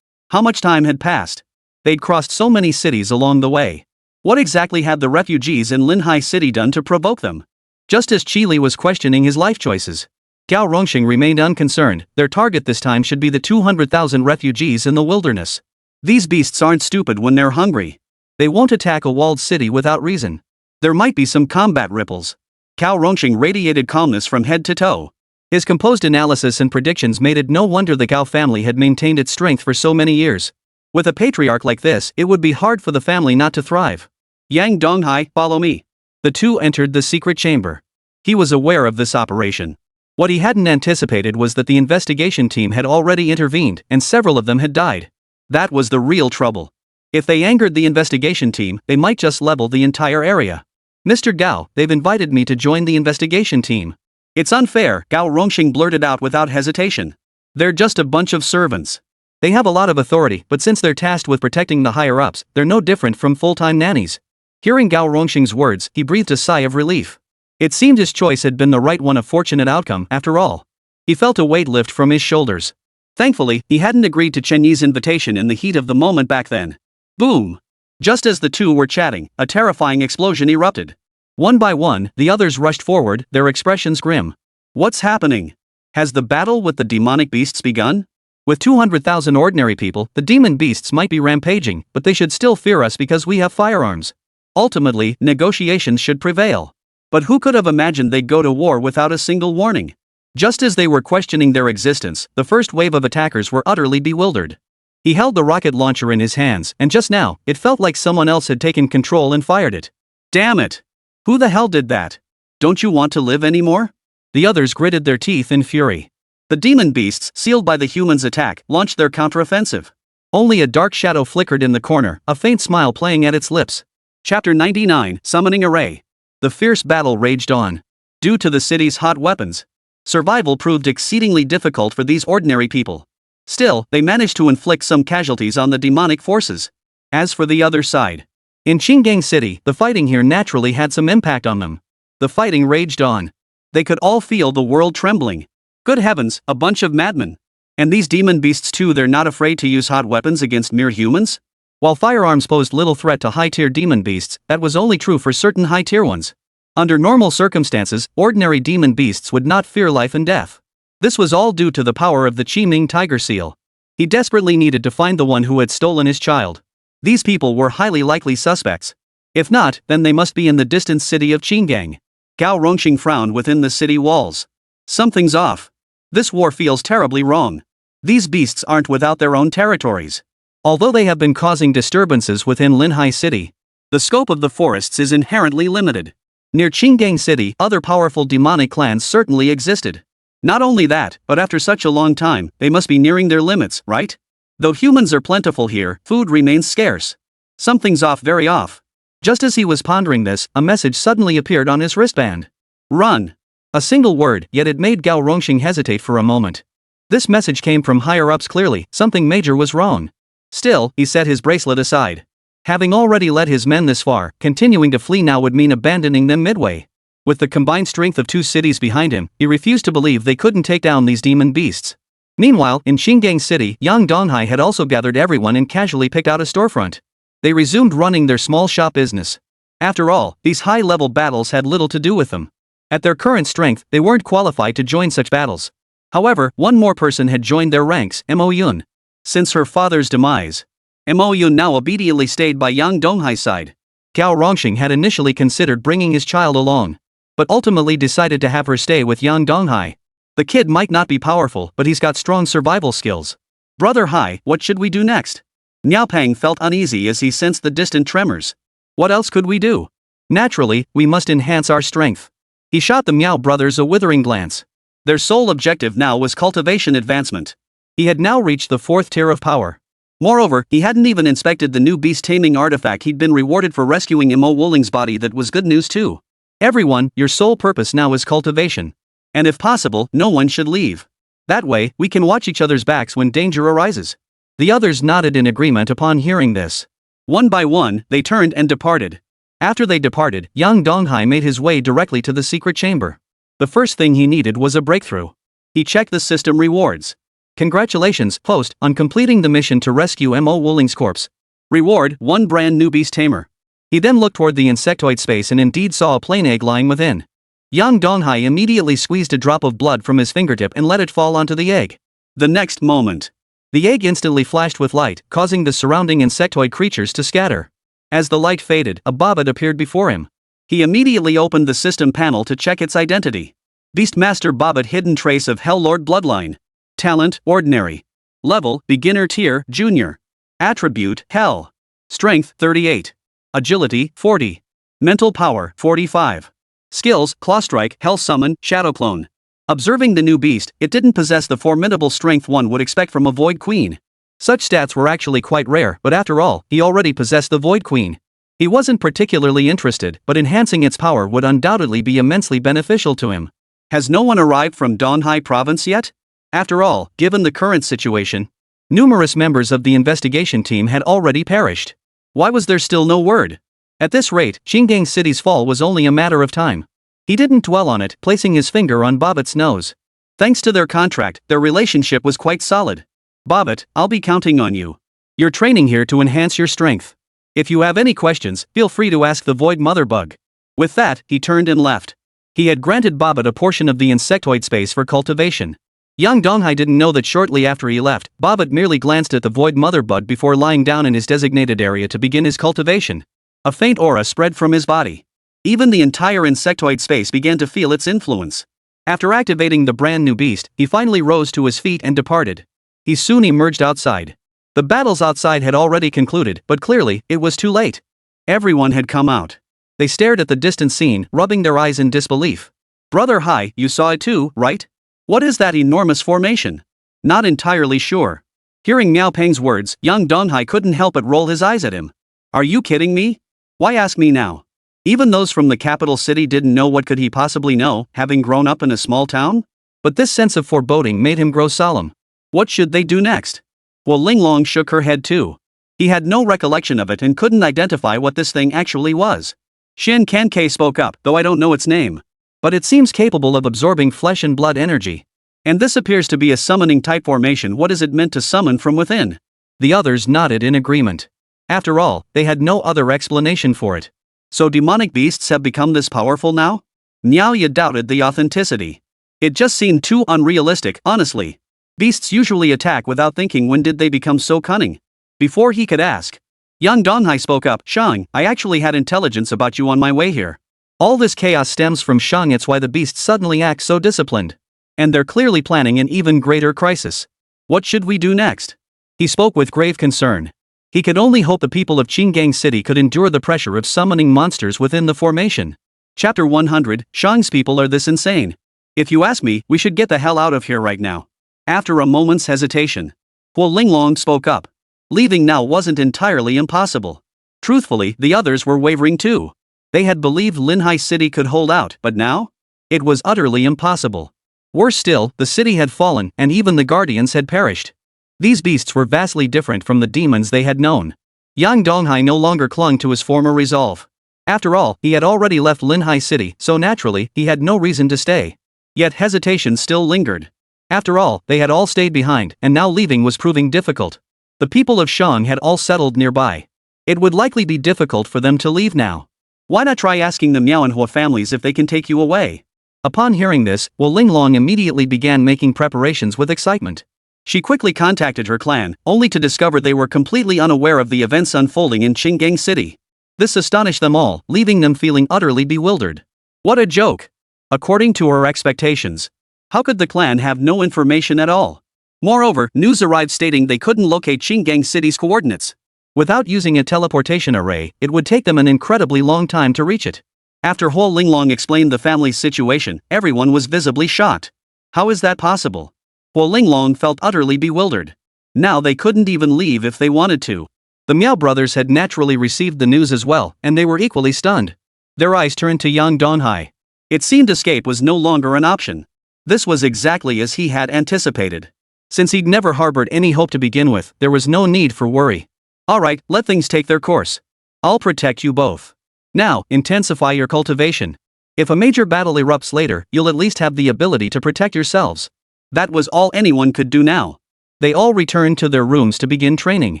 How much time had passed? They'd crossed so many cities along the way. What exactly had the refugees in Linhai City done to provoke them? Just as Qi Li was questioning his life choices, Gao Rongxing remained unconcerned. Their target this time should be the 200,000 refugees in the wilderness. These beasts aren't stupid when they're hungry. They won't attack a walled city without reason. There might be some combat ripples. Gao Rongxing radiated calmness from head to toe. His composed analysis and predictions made it no wonder the Gao family had maintained its strength for so many years. With a patriarch like this, it would be hard for the family not to thrive. Yang Donghai, follow me. The two entered the secret chamber. He was aware of this operation. What he hadn't anticipated was that the investigation team had already intervened, and several of them had died. That was the real trouble. If they angered the investigation team, they might just level the entire area. Mr. Gao, they've invited me to join the investigation team. It's unfair, Gao Rongxing blurted out without hesitation. They're just a bunch of servants. They have a lot of authority, but since they're tasked with protecting the higher-ups, they're no different from full-time nannies. Hearing Gao Rongxing's words, he breathed a sigh of relief. It seemed his choice had been the right one, a fortunate outcome, after all. He felt a weight lift from his shoulders. Thankfully, he hadn't agreed to Chen Yi's invitation in the heat of the moment back then. Boom! Just as the two were chatting, a terrifying explosion erupted. One by one, the others rushed forward, their expressions grim. What's happening? Has the battle with the demonic beasts begun? With 200,000 ordinary people, the demon beasts might be rampaging, but they should still fear us because we have firearms. Ultimately, negotiations should prevail. But who could have imagined they'd go to war without a single warning? Just as they were questioning their existence, the first wave of attackers were utterly bewildered. He held the rocket launcher in his hands, and just now, it felt like someone else had taken control and fired it. Damn it! Who the hell did that? Don't you want to live anymore? The others gritted their teeth in fury. The demon beasts, sealed by the humans' attack, launched their counteroffensive. Only a dark shadow flickered in the corner, a faint smile playing at its lips. Chapter 99, Summoning Array. The fierce battle raged on. Due to the city's hot weapons, survival proved exceedingly difficult for these ordinary people. Still, they managed to inflict some casualties on the demonic forces. As for the other side, In Qinggang City, the fighting here naturally had some impact on them. the fighting raged on. They could all feel the world trembling. Good heavens, a bunch of madmen. And these demon beasts too, they're not afraid to use hot weapons against mere humans? While firearms posed little threat to high-tier demon beasts, that was only true for certain high-tier ones. Under normal circumstances, ordinary demon beasts would not fear life and death. This was all due to the power of the Qiming tiger seal. He desperately needed to find the one who had stolen his child. These people were highly likely suspects. If not, then they must be in the distant city of Qinggang. Gao Rongqing frowned within the city walls. Something's off. This war feels terribly wrong. These beasts aren't without their own territories. Although they have been causing disturbances within Linhai City, The scope of the forests is inherently limited. near Qinggang City, other powerful demonic clans certainly existed. Not only that, but after such a long time, they must be nearing their limits, right? Though humans are plentiful here, food remains scarce. Something's off, very off. Just as he was pondering this, a message suddenly appeared on his wristband. Run. A single word, yet it made Gao Rongqing hesitate for a moment. This message came from higher-ups clearly, something major was wrong. Still, he set his bracelet aside. Having already led his men this far, continuing to flee now would mean abandoning them midway. With the combined strength of two cities behind him, he refused to believe they couldn't take down these demon beasts. Meanwhile, in Qinggang City, Yang Donghai had also gathered everyone and casually picked out a storefront. They resumed running their small shop business. After all, these high-level battles had little to do with them. At their current strength, they weren't qualified to join such battles. However, one more person had joined their ranks, Mo Yun. Since her father's demise, Mo Yun now obediently stayed by Yang Donghai's side. Gao Rongqing had initially considered bringing his child along, but ultimately decided to have her stay with Yang Donghai. The kid might not be powerful, but he's got strong survival skills. Brother Hai, what should we do next? Niao Pang felt uneasy as he sensed the distant tremors. What else could we do? Naturally, we must enhance our strength. He shot the Miao brothers a withering glance. Their sole objective now was cultivation advancement. He had now reached the 4th tier of power. Moreover, he hadn't even inspected the new beast taming artifact he'd been rewarded for rescuing Mo Wooling's body. That was good news too. Everyone, your sole purpose now is cultivation. And if possible, no one should leave. That way, we can watch each other's backs when danger arises. The others nodded in agreement upon hearing this. One by one, they turned and departed. After they departed, Yang Donghai made his way directly to the secret chamber. The first thing he needed was a breakthrough. He checked the system rewards. Congratulations, host, on completing the mission to rescue Mo Wooling's corpse. Reward, 1 brand new beast tamer. He then looked toward the insectoid space and indeed saw a plain egg lying within. Yang Donghai immediately squeezed a drop of blood from his fingertip and let it fall onto the egg. The next moment, the egg instantly flashed with light, causing the surrounding insectoid creatures to scatter. As the light faded, a bobbit appeared before him. He immediately opened the system panel to check its identity. Beastmaster Bobbit, hidden trace of Hell Lord bloodline. Talent, ordinary. Level, beginner tier, junior. Attribute, hell. Strength, 38. Agility, 40. Mental power, 45. Skills, Claw Strike, Hell Summon, Shadow Clone. Observing the new beast, it didn't possess the formidable strength one would expect from a Void Queen. Such stats were actually quite rare, but after all, he already possessed the Void Queen. He wasn't particularly interested, but enhancing its power would undoubtedly be immensely beneficial to him. Has no one arrived from Donghai province yet? After all, given the current situation, numerous members of the investigation team had already perished. Why was there still no word? At this rate, Qinggang City's fall was only a matter of time. He didn't dwell on it, placing his finger on Bobbit's nose. Thanks to their contract, their relationship was quite solid. Bobbit, I'll be counting on you. You're training here to enhance your strength. If you have any questions, feel free to ask the Void Mother Bug. With that, he turned and left. He had granted Bobbit a portion of the insectoid space for cultivation. Yang Donghai didn't know that shortly after he left, Bobbit merely glanced at the Void Mother Bug before lying down in his designated area to begin his cultivation. A faint aura spread from his body. Even the entire insectoid space began to feel its influence. After activating the brand new beast, he finally rose to his feet and departed. He soon emerged outside. The battles outside had already concluded, but clearly, it was too late. Everyone had come out. They stared at the distant scene, rubbing their eyes in disbelief. Brother Hai, you saw it too, right? What is that enormous formation? Not entirely sure. Hearing Miao Peng's words, Yang Donghai couldn't help but roll his eyes at him. Are you kidding me? Why ask me now? Even those from the capital city didn't know. What could he possibly know, having grown up in a small town? But this sense of foreboding made him grow solemn. What should they do next? Well, Linglong shook her head too. He had no recollection of it and couldn't identify what this thing actually was. Shin Kankei spoke up, though I don't know its name. But it seems capable of absorbing flesh and blood energy. And this appears to be a summoning type formation. What is it meant to summon from within? The others nodded in agreement. After all, they had no other explanation for it. So demonic beasts have become this powerful now? Miaoya doubted the authenticity. It just seemed too unrealistic, honestly. Beasts usually attack without thinking. When did they become so cunning? Before he could ask, young Donghai spoke up. Shang, I actually had intelligence about you on my way here. All this chaos stems from Shang. It's why the beasts suddenly act so disciplined. And they're clearly planning an even greater crisis. What should we do next? He spoke with grave concern. He could only hope the people of Qinggang City could endure the pressure of summoning monsters within the formation. Chapter 100, Shang's people are this insane. If you ask me, we should get the hell out of here right now. After a moment's hesitation, Huo Linglong spoke up. Leaving now wasn't entirely impossible. Truthfully, the others were wavering too. They had believed Linhai City could hold out, but now? It was utterly impossible. Worse still, the city had fallen, and even the guardians had perished. These beasts were vastly different from the demons they had known. Yang Donghai no longer clung to his former resolve. After all, he had already left Linhai City, so naturally, he had no reason to stay. Yet hesitation still lingered. After all, they had all stayed behind, and now leaving was proving difficult. The people of Shang had all settled nearby. It would likely be difficult for them to leave now. Why not try asking the Miao and Hua families if they can take you away? Upon hearing this, Wu Linglong immediately began making preparations with excitement. She quickly contacted her clan, only to discover they were completely unaware of the events unfolding in Qinggang City. This astonished them all, leaving them feeling utterly bewildered. What a joke! According to her expectations, how could the clan have no information at all? Moreover, news arrived stating they couldn't locate Qinggang City's coordinates. Without using a teleportation array, it would take them an incredibly long time to reach it. After Huo Linglong explained the family's situation, everyone was visibly shocked. How is that possible? Huo Linglong felt utterly bewildered. Now they couldn't even leave if they wanted to. The Miao brothers had naturally received the news as well, and they were equally stunned. Their eyes turned to Yang Donghai. It seemed escape was no longer an option. This was exactly as he had anticipated. Since he'd never harbored any hope to begin with, there was no need for worry. Alright, let things take their course. I'll protect you both. Now, intensify your cultivation. If a major battle erupts later, you'll at least have the ability to protect yourselves. That was all anyone could do now. They all returned to their rooms to begin training.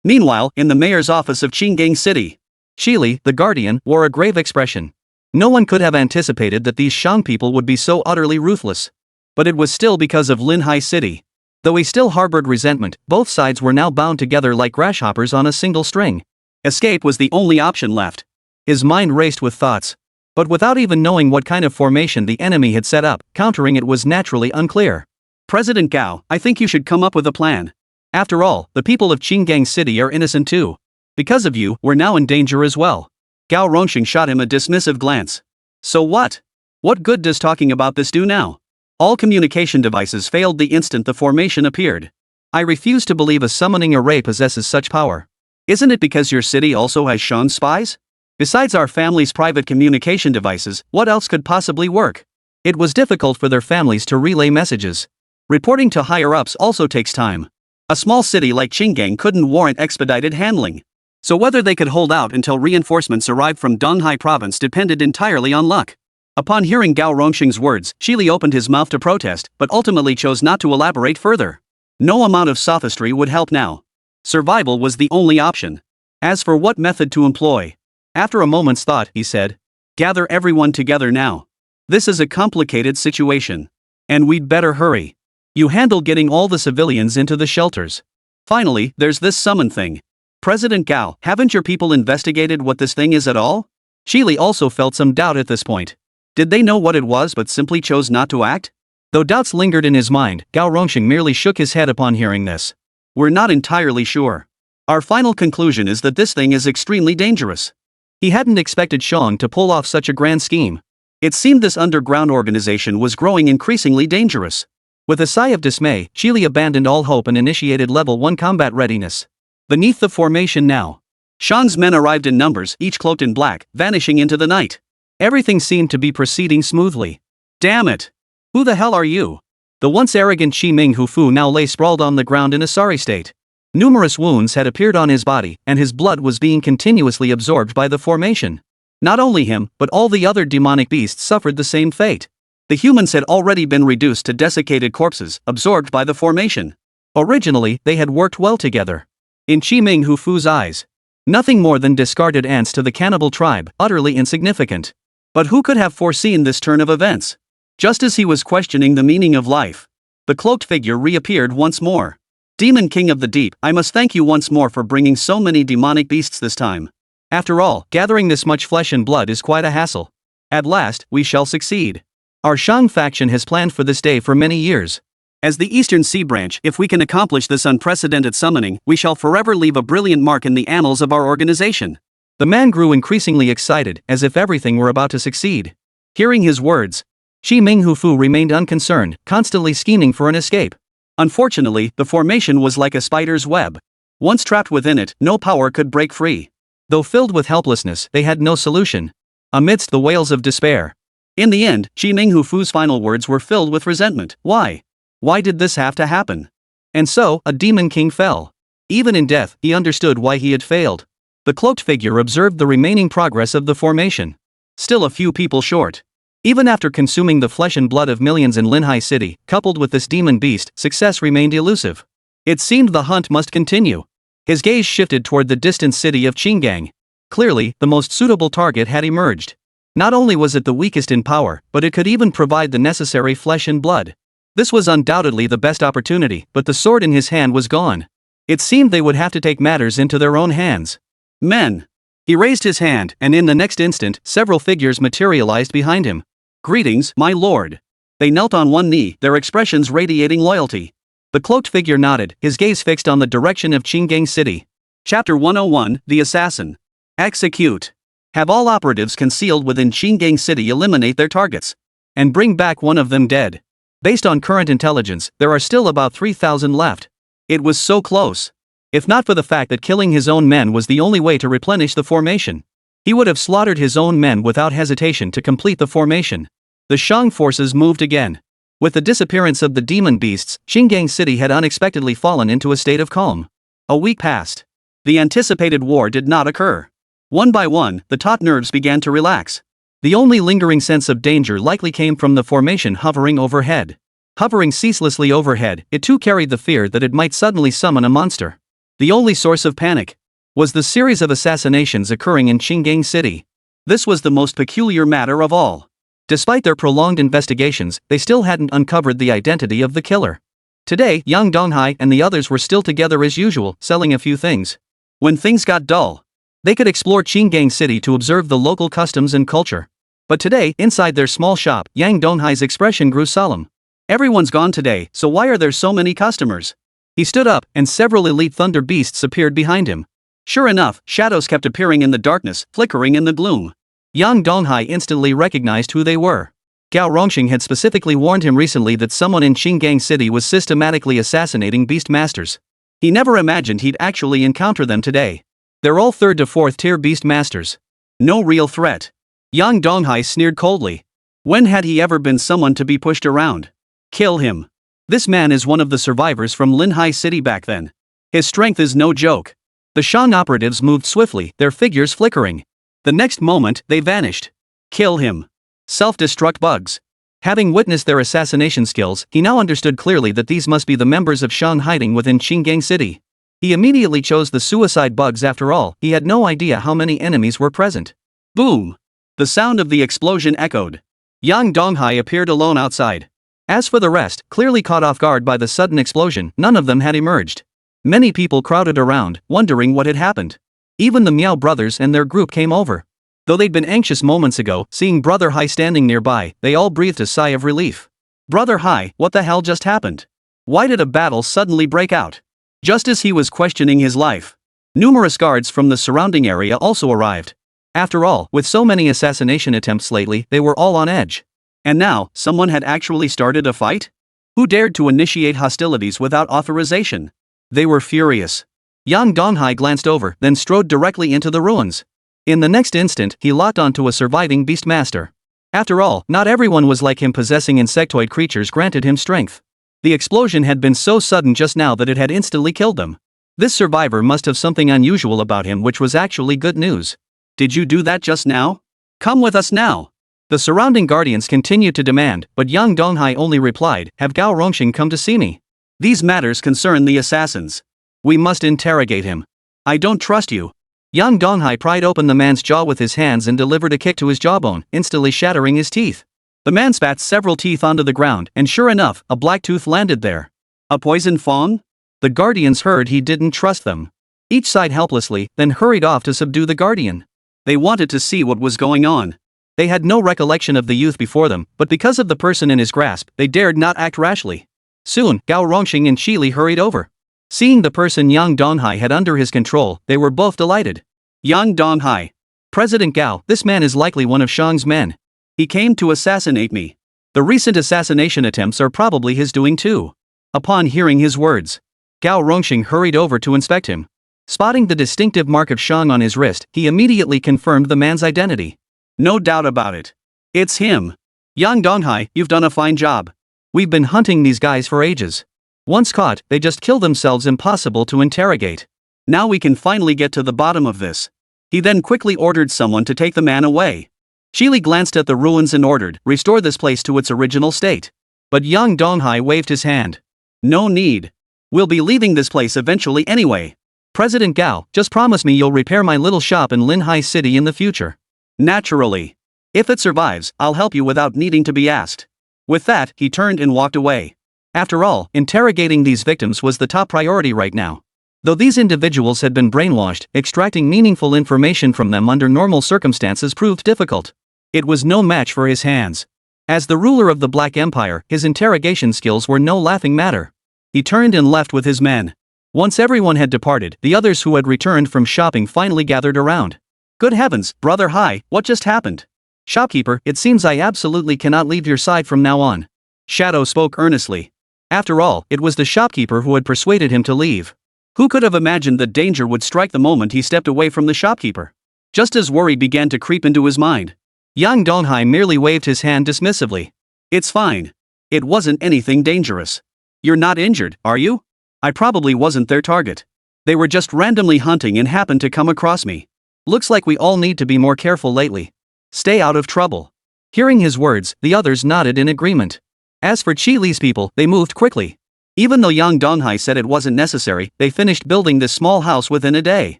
Meanwhile, in the mayor's office of Qinggang City, Shili, the guardian, wore a grave expression. No one could have anticipated that these Shang people would be so utterly ruthless. But it was still because of Linhai City. Though he still harbored resentment, both sides were now bound together like grasshoppers on a single string. Escape was the only option left. His mind raced with thoughts. But without even knowing what kind of formation the enemy had set up, countering it was naturally unclear. President Gao, I think you should come up with a plan. After all, the people of Qinggang City are innocent too. Because of you, we're now in danger as well. Gao Rongxing shot him a dismissive glance. So what? What good does talking about this do now? All communication devices failed the instant the formation appeared. I refuse to believe a summoning array possesses such power. Isn't it because your city also has Shang spies? Besides our family's private communication devices, what else could possibly work? It was difficult for their families to relay messages. Reporting to higher-ups also takes time. A small city like Qinggang couldn't warrant expedited handling. So whether they could hold out until reinforcements arrived from Donghai province depended entirely on luck. Upon hearing Gao Rongxing's words, Shili opened his mouth to protest, but ultimately chose not to elaborate further. No amount of sophistry would help now. Survival was the only option. As for what method to employ, after a moment's thought, he said, gather everyone together now. This is a complicated situation. And we'd better hurry. You handle getting all the civilians into the shelters. Finally, there's this summon thing. President Gao, haven't your people investigated what this thing is at all? Shili also felt some doubt at this point. Did they know what it was but simply chose not to act? Though doubts lingered in his mind, Gao Rongxing merely shook his head upon hearing this. We're not entirely sure. Our final conclusion is that this thing is extremely dangerous. He hadn't expected Shang to pull off such a grand scheme. It seemed this underground organization was growing increasingly dangerous. With a sigh of dismay, Shili abandoned all hope and initiated level 1 combat readiness. Beneath the formation now, Shang's men arrived in numbers, each cloaked in black, vanishing into the night. Everything seemed to be proceeding smoothly. Damn it! Who the hell are you? The once arrogant Qi Ming Hufu now lay sprawled on the ground in a sorry state. Numerous wounds had appeared on his body, and his blood was being continuously absorbed by the formation. Not only him, but all the other demonic beasts suffered the same fate. The humans had already been reduced to desiccated corpses, absorbed by the formation. Originally, they had worked well together. In Qi Ming Hu Fu's eyes, nothing more than discarded ants to the cannibal tribe, utterly insignificant. But who could have foreseen this turn of events? Just as he was questioning the meaning of life, the cloaked figure reappeared once more. Demon King of the Deep, I must thank you once more for bringing so many demonic beasts this time. After all, gathering this much flesh and blood is quite a hassle. At last, we shall succeed. Our Shang faction has planned for this day for many years. As the Eastern Sea Branch, if we can accomplish this unprecedented summoning, we shall forever leave a brilliant mark in the annals of our organization. The man grew increasingly excited, as if everything were about to succeed. Hearing his words, Qi Ming Hu Fu remained unconcerned, constantly scheming for an escape. Unfortunately, the formation was like a spider's web. Once trapped within it, no power could break free. Though filled with helplessness, they had no solution. Amidst the wails of despair. In the end, Qi Ming Hu Fu's final words were filled with resentment. Why? Why did this have to happen? And so, a demon king fell. Even in death, he understood why he had failed. The cloaked figure observed the remaining progress of the formation. Still a few people short. Even after consuming the flesh and blood of millions in Linhai City, coupled with this demon beast, success remained elusive. It seemed the hunt must continue. His gaze shifted toward the distant city of Qinggang. Clearly, the most suitable target had emerged. Not only was it the weakest in power, but it could even provide the necessary flesh and blood. This was undoubtedly the best opportunity, but the sword in his hand was gone. It seemed they would have to take matters into their own hands. Men! He raised his hand, and in the next instant, several figures materialized behind him. Greetings, my lord. They knelt on one knee, their expressions radiating loyalty. The cloaked figure nodded, his gaze fixed on the direction of Qinggang City. Chapter 101, The Assassin. Execute. Have all operatives concealed within Qinggang City eliminate their targets. And bring back one of them dead. Based on current intelligence, there are still about 3,000 left. It was so close. If not for the fact that killing his own men was the only way to replenish the formation, he would have slaughtered his own men without hesitation to complete the formation. The Shang forces moved again. With the disappearance of the demon beasts, Qinggang City had unexpectedly fallen into a state of calm. A week passed. The anticipated war did not occur. One by one, the taut nerves began to relax. The only lingering sense of danger likely came from the formation hovering overhead. Hovering ceaselessly overhead, it too carried the fear that it might suddenly summon a monster. The only source of panic was the series of assassinations occurring in Qinggang City. This was the most peculiar matter of all. Despite their prolonged investigations, they still hadn't uncovered the identity of the killer. Today, Yang Donghai and the others were still together as usual, selling a few things. When things got dull, they could explore Qinggang City to observe the local customs and culture. But today, inside their small shop, Yang Donghai's expression grew solemn. Everyone's gone today, so why are there so many customers? He stood up, and several elite thunder beasts appeared behind him. Sure enough, shadows kept appearing in the darkness, flickering in the gloom. Yang Donghai instantly recognized who they were. Gao Rongxing had specifically warned him recently that someone in Qinggang City was systematically assassinating beast masters. He never imagined he'd actually encounter them today. They're all 3rd to 4th tier beast masters. No real threat. Yang Donghai sneered coldly. When had he ever been someone to be pushed around? Kill him. This man is one of the survivors from Linhai City back then. His strength is no joke. The Shang operatives moved swiftly, their figures flickering. The next moment, they vanished. Kill him. Self-destruct bugs. Having witnessed their assassination skills, he now understood clearly that these must be the members of Shang hiding within Qinggang City. He immediately chose the suicide bugs after all, he had no idea how many enemies were present. Boom! The sound of the explosion echoed. Yang Donghai appeared alone outside. As for the rest, clearly caught off guard by the sudden explosion, none of them had emerged. Many people crowded around, wondering what had happened. Even the Miao brothers and their group came over. Though they'd been anxious moments ago, seeing Brother Hai standing nearby, they all breathed a sigh of relief. Brother Hai, what the hell just happened? Why did a battle suddenly break out? Just as he was questioning his life, numerous guards from the surrounding area also arrived. After all, with so many assassination attempts lately, they were all on edge. And now, someone had actually started a fight? Who dared to initiate hostilities without authorization? They were furious. Yang Donghai glanced over, then strode directly into the ruins. In the next instant, he locked onto a surviving beastmaster. After all, not everyone was like him, possessing insectoid creatures granted him strength. The explosion had been so sudden just now that it had instantly killed them. This survivor must have something unusual about him, which was actually good news. Did you do that just now? Come with us now. The surrounding guardians continued to demand, but Yang Donghai only replied, "Have Gao Rongxing come to see me. These matters concern the assassins. We must interrogate him." I don't trust you. Yang Donghai pried open the man's jaw with his hands and delivered a kick to his jawbone, instantly shattering his teeth. The man spat several teeth onto the ground, and sure enough, a black tooth landed there. A poison fawn? The guardians heard he didn't trust them. Each sighed helplessly, then hurried off to subdue the guardian. They wanted to see what was going on. They had no recollection of the youth before them, but because of the person in his grasp, they dared not act rashly. Soon, Gao Rongxing and Qi Li hurried over. Seeing the person Yang Donghai had under his control, they were both delighted. Yang Donghai. President Gao, this man is likely one of Shang's men. He came to assassinate me. The recent assassination attempts are probably his doing too. Upon hearing his words, Gao Rongxing hurried over to inspect him. Spotting the distinctive mark of Shang on his wrist, he immediately confirmed the man's identity. No doubt about it. It's him. Yang Donghai, you've done a fine job. We've been hunting these guys for ages. Once caught, they just kill themselves, impossible to interrogate. Now we can finally get to the bottom of this. He then quickly ordered someone to take the man away. Qi Li glanced at the ruins and ordered, "Restore this place to its original state." But Yang Donghai waved his hand. No need. We'll be leaving this place eventually anyway. President Gao, just promise me you'll repair my little shop in Linhai City in the future. Naturally. If it survives, I'll help you without needing to be asked. With that, he turned and walked away. After all, interrogating these victims was the top priority right now. Though these individuals had been brainwashed, extracting meaningful information from them under normal circumstances proved difficult. It was no match for his hands. As the ruler of the Black Empire, his interrogation skills were no laughing matter. He turned and left with his men. Once everyone had departed, the others who had returned from shopping finally gathered around. Good heavens, brother Hai, what just happened? Shopkeeper, it seems I absolutely cannot leave your side from now on. Shadow spoke earnestly. After all, it was the shopkeeper who had persuaded him to leave. Who could have imagined that danger would strike the moment he stepped away from the shopkeeper? Just as worry began to creep into his mind, Yang Donghai merely waved his hand dismissively. It's fine. It wasn't anything dangerous. You're not injured, are you? I probably wasn't their target. They were just randomly hunting and happened to come across me. Looks like we all need to be more careful lately. Stay out of trouble. Hearing his words, the others nodded in agreement. As for Qi Li's people, they moved quickly. Even though Yang Donghai said it wasn't necessary, they finished building this small house within a day.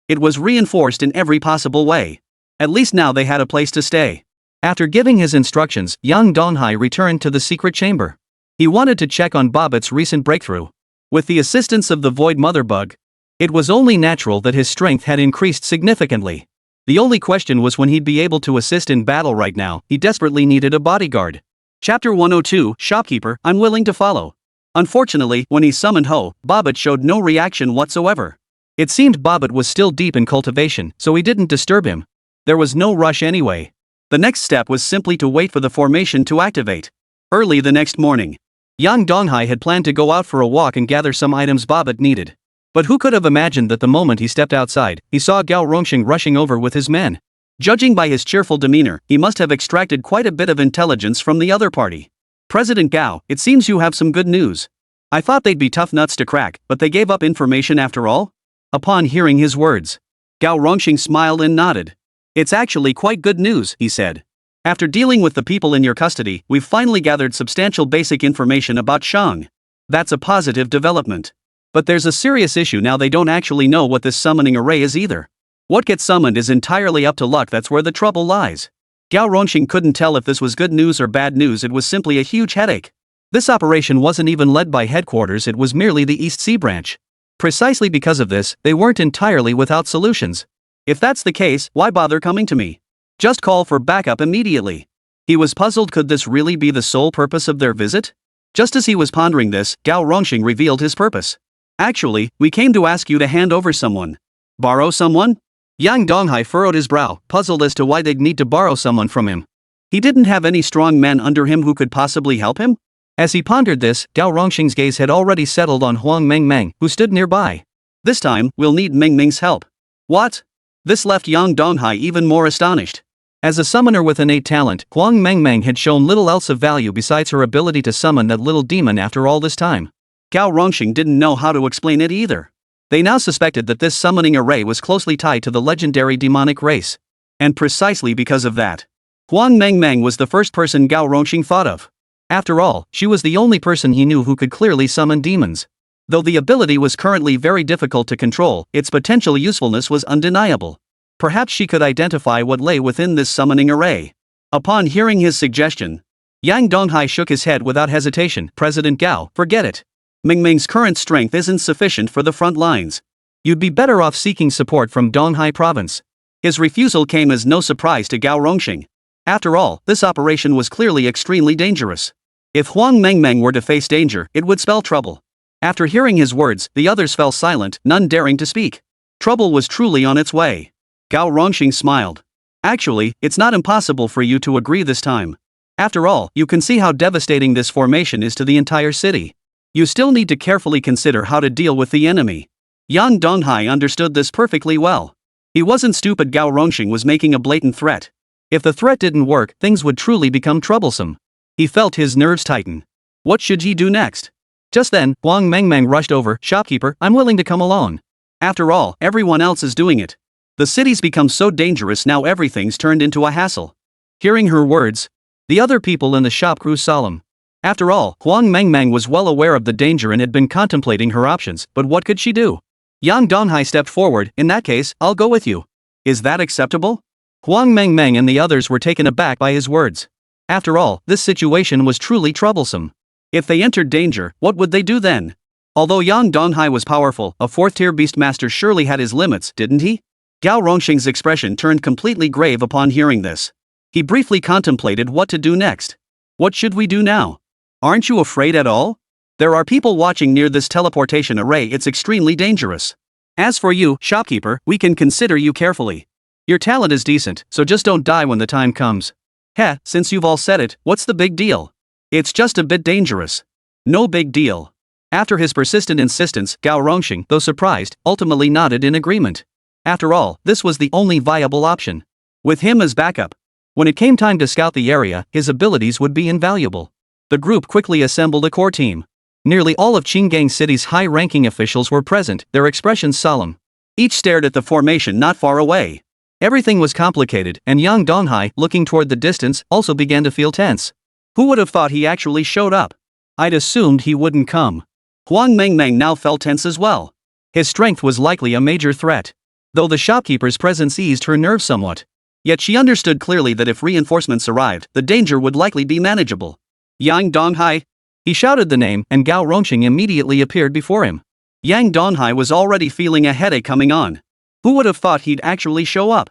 It was reinforced in every possible way. At least now they had a place to stay. After giving his instructions, Yang Donghai returned to the secret chamber. He wanted to check on Bobbitt's recent breakthrough. With the assistance of the Void Mother Bug, it was only natural that his strength had increased significantly. The only question was when he'd be able to assist in battle. Right now, he desperately needed a bodyguard. Chapter 102, Shopkeeper, I'm willing to follow. Unfortunately, when he summoned Ho, Bobbitt showed no reaction whatsoever. It seemed Bobbitt was still deep in cultivation, so he didn't disturb him. There was no rush anyway. The next step was simply to wait for the formation to activate. Early the next morning, Yang Donghai had planned to go out for a walk and gather some items Bobbitt needed. But who could have imagined that the moment he stepped outside, he saw Gao Rongxing rushing over with his men. Judging by his cheerful demeanor, he must have extracted quite a bit of intelligence from the other party. President Gao, it seems you have some good news. I thought they'd be tough nuts to crack, but they gave up information after all? Upon hearing his words, Gao Rongxing smiled and nodded. It's actually quite good news, he said. After dealing with the people in your custody, we've finally gathered substantial basic information about Shang. That's a positive development. But there's a serious issue now. They don't actually know what this summoning array is either. What gets summoned is entirely up to luck. That's where the trouble lies. Gao Rongxing couldn't tell if this was good news or bad news. It was simply a huge headache. This operation wasn't even led by headquarters, it was merely the East Sea branch. Precisely because of this, they weren't entirely without solutions. If that's the case, why bother coming to me? Just call for backup immediately. He was puzzled. Could this really be the sole purpose of their visit? Just as he was pondering this, Gao Rongxing revealed his purpose. Actually, we came to ask you to hand over someone. Borrow someone? Yang Donghai furrowed his brow, puzzled as to why they'd need to borrow someone from him. He didn't have any strong men under him who could possibly help him? As he pondered this, Gao Rongxing's gaze had already settled on Huang Mengmeng, who stood nearby. This time, we'll need Mengmeng's help. What? This left Yang Donghai even more astonished. As a summoner with innate talent, Huang Mengmeng had shown little else of value besides her ability to summon that little demon after all this time. Gao Rongxing didn't know how to explain it either. They now suspected that this summoning array was closely tied to the legendary demonic race. And precisely because of that, Huang Mengmeng was the first person Gao Rongxing thought of. After all, she was the only person he knew who could clearly summon demons. Though the ability was currently very difficult to control, its potential usefulness was undeniable. Perhaps she could identify what lay within this summoning array. Upon hearing his suggestion, Yang Donghai shook his head without hesitation. President Gao, forget it. Mengmeng's current strength isn't sufficient for the front lines. You'd be better off seeking support from Donghai province. His refusal came as no surprise to Gao Rongxing. After all, this operation was clearly extremely dangerous. If Huang Mengmeng were to face danger, it would spell trouble. After hearing his words, the others fell silent, none daring to speak. Trouble was truly on its way. Gao Rongxing smiled. Actually, it's not impossible for you to agree this time. After all, you can see how devastating this formation is to the entire city. You still need to carefully consider how to deal with the enemy. Yang Donghai understood this perfectly well. He wasn't stupid. Gao Rongxing was making a blatant threat. If the threat didn't work, things would truly become troublesome. He felt his nerves tighten. What should he do next? Just then, Huang Mengmeng rushed over. Shopkeeper, I'm willing to come along. After all, everyone else is doing it. The city's become so dangerous now everything's turned into a hassle. Hearing her words, the other people in the shop grew solemn. After all, Huang Mengmeng was well aware of the danger and had been contemplating her options, but what could she do? Yang Donghai stepped forward. In that case, I'll go with you. Is that acceptable? Huang Mengmeng and the others were taken aback by his words. After all, this situation was truly troublesome. If they entered danger, what would they do then? Although Yang Donghai was powerful, a fourth-tier beastmaster surely had his limits, didn't he? Gao Rongxing's expression turned completely grave upon hearing this. He briefly contemplated what to do next. What should we do now? Aren't you afraid at all? There are people watching near this teleportation array. It's extremely dangerous. As for you, shopkeeper, we can consider you carefully. Your talent is decent, so just don't die when the time comes. Heh, since you've all said it, what's the big deal? It's just a bit dangerous. No big deal. After his persistent insistence, Gao Rongxing, though surprised, ultimately nodded in agreement. After all, this was the only viable option. With him as backup, when it came time to scout the area, his abilities would be invaluable. The group quickly assembled a core team. Nearly all of Qinggang City's high-ranking officials were present, their expressions solemn. Each stared at the formation not far away. Everything was complicated, and Yang Donghai, looking toward the distance, also began to feel tense. Who would have thought he actually showed up? I'd assumed he wouldn't come. Huang Mengmeng now felt tense as well. His strength was likely a major threat. Though the shopkeeper's presence eased her nerves somewhat. Yet she understood clearly that if reinforcements arrived, the danger would likely be manageable. Yang Donghai? He shouted the name, and Gao Rongxing immediately appeared before him. Yang Donghai was already feeling a headache coming on. Who would have thought he'd actually show up?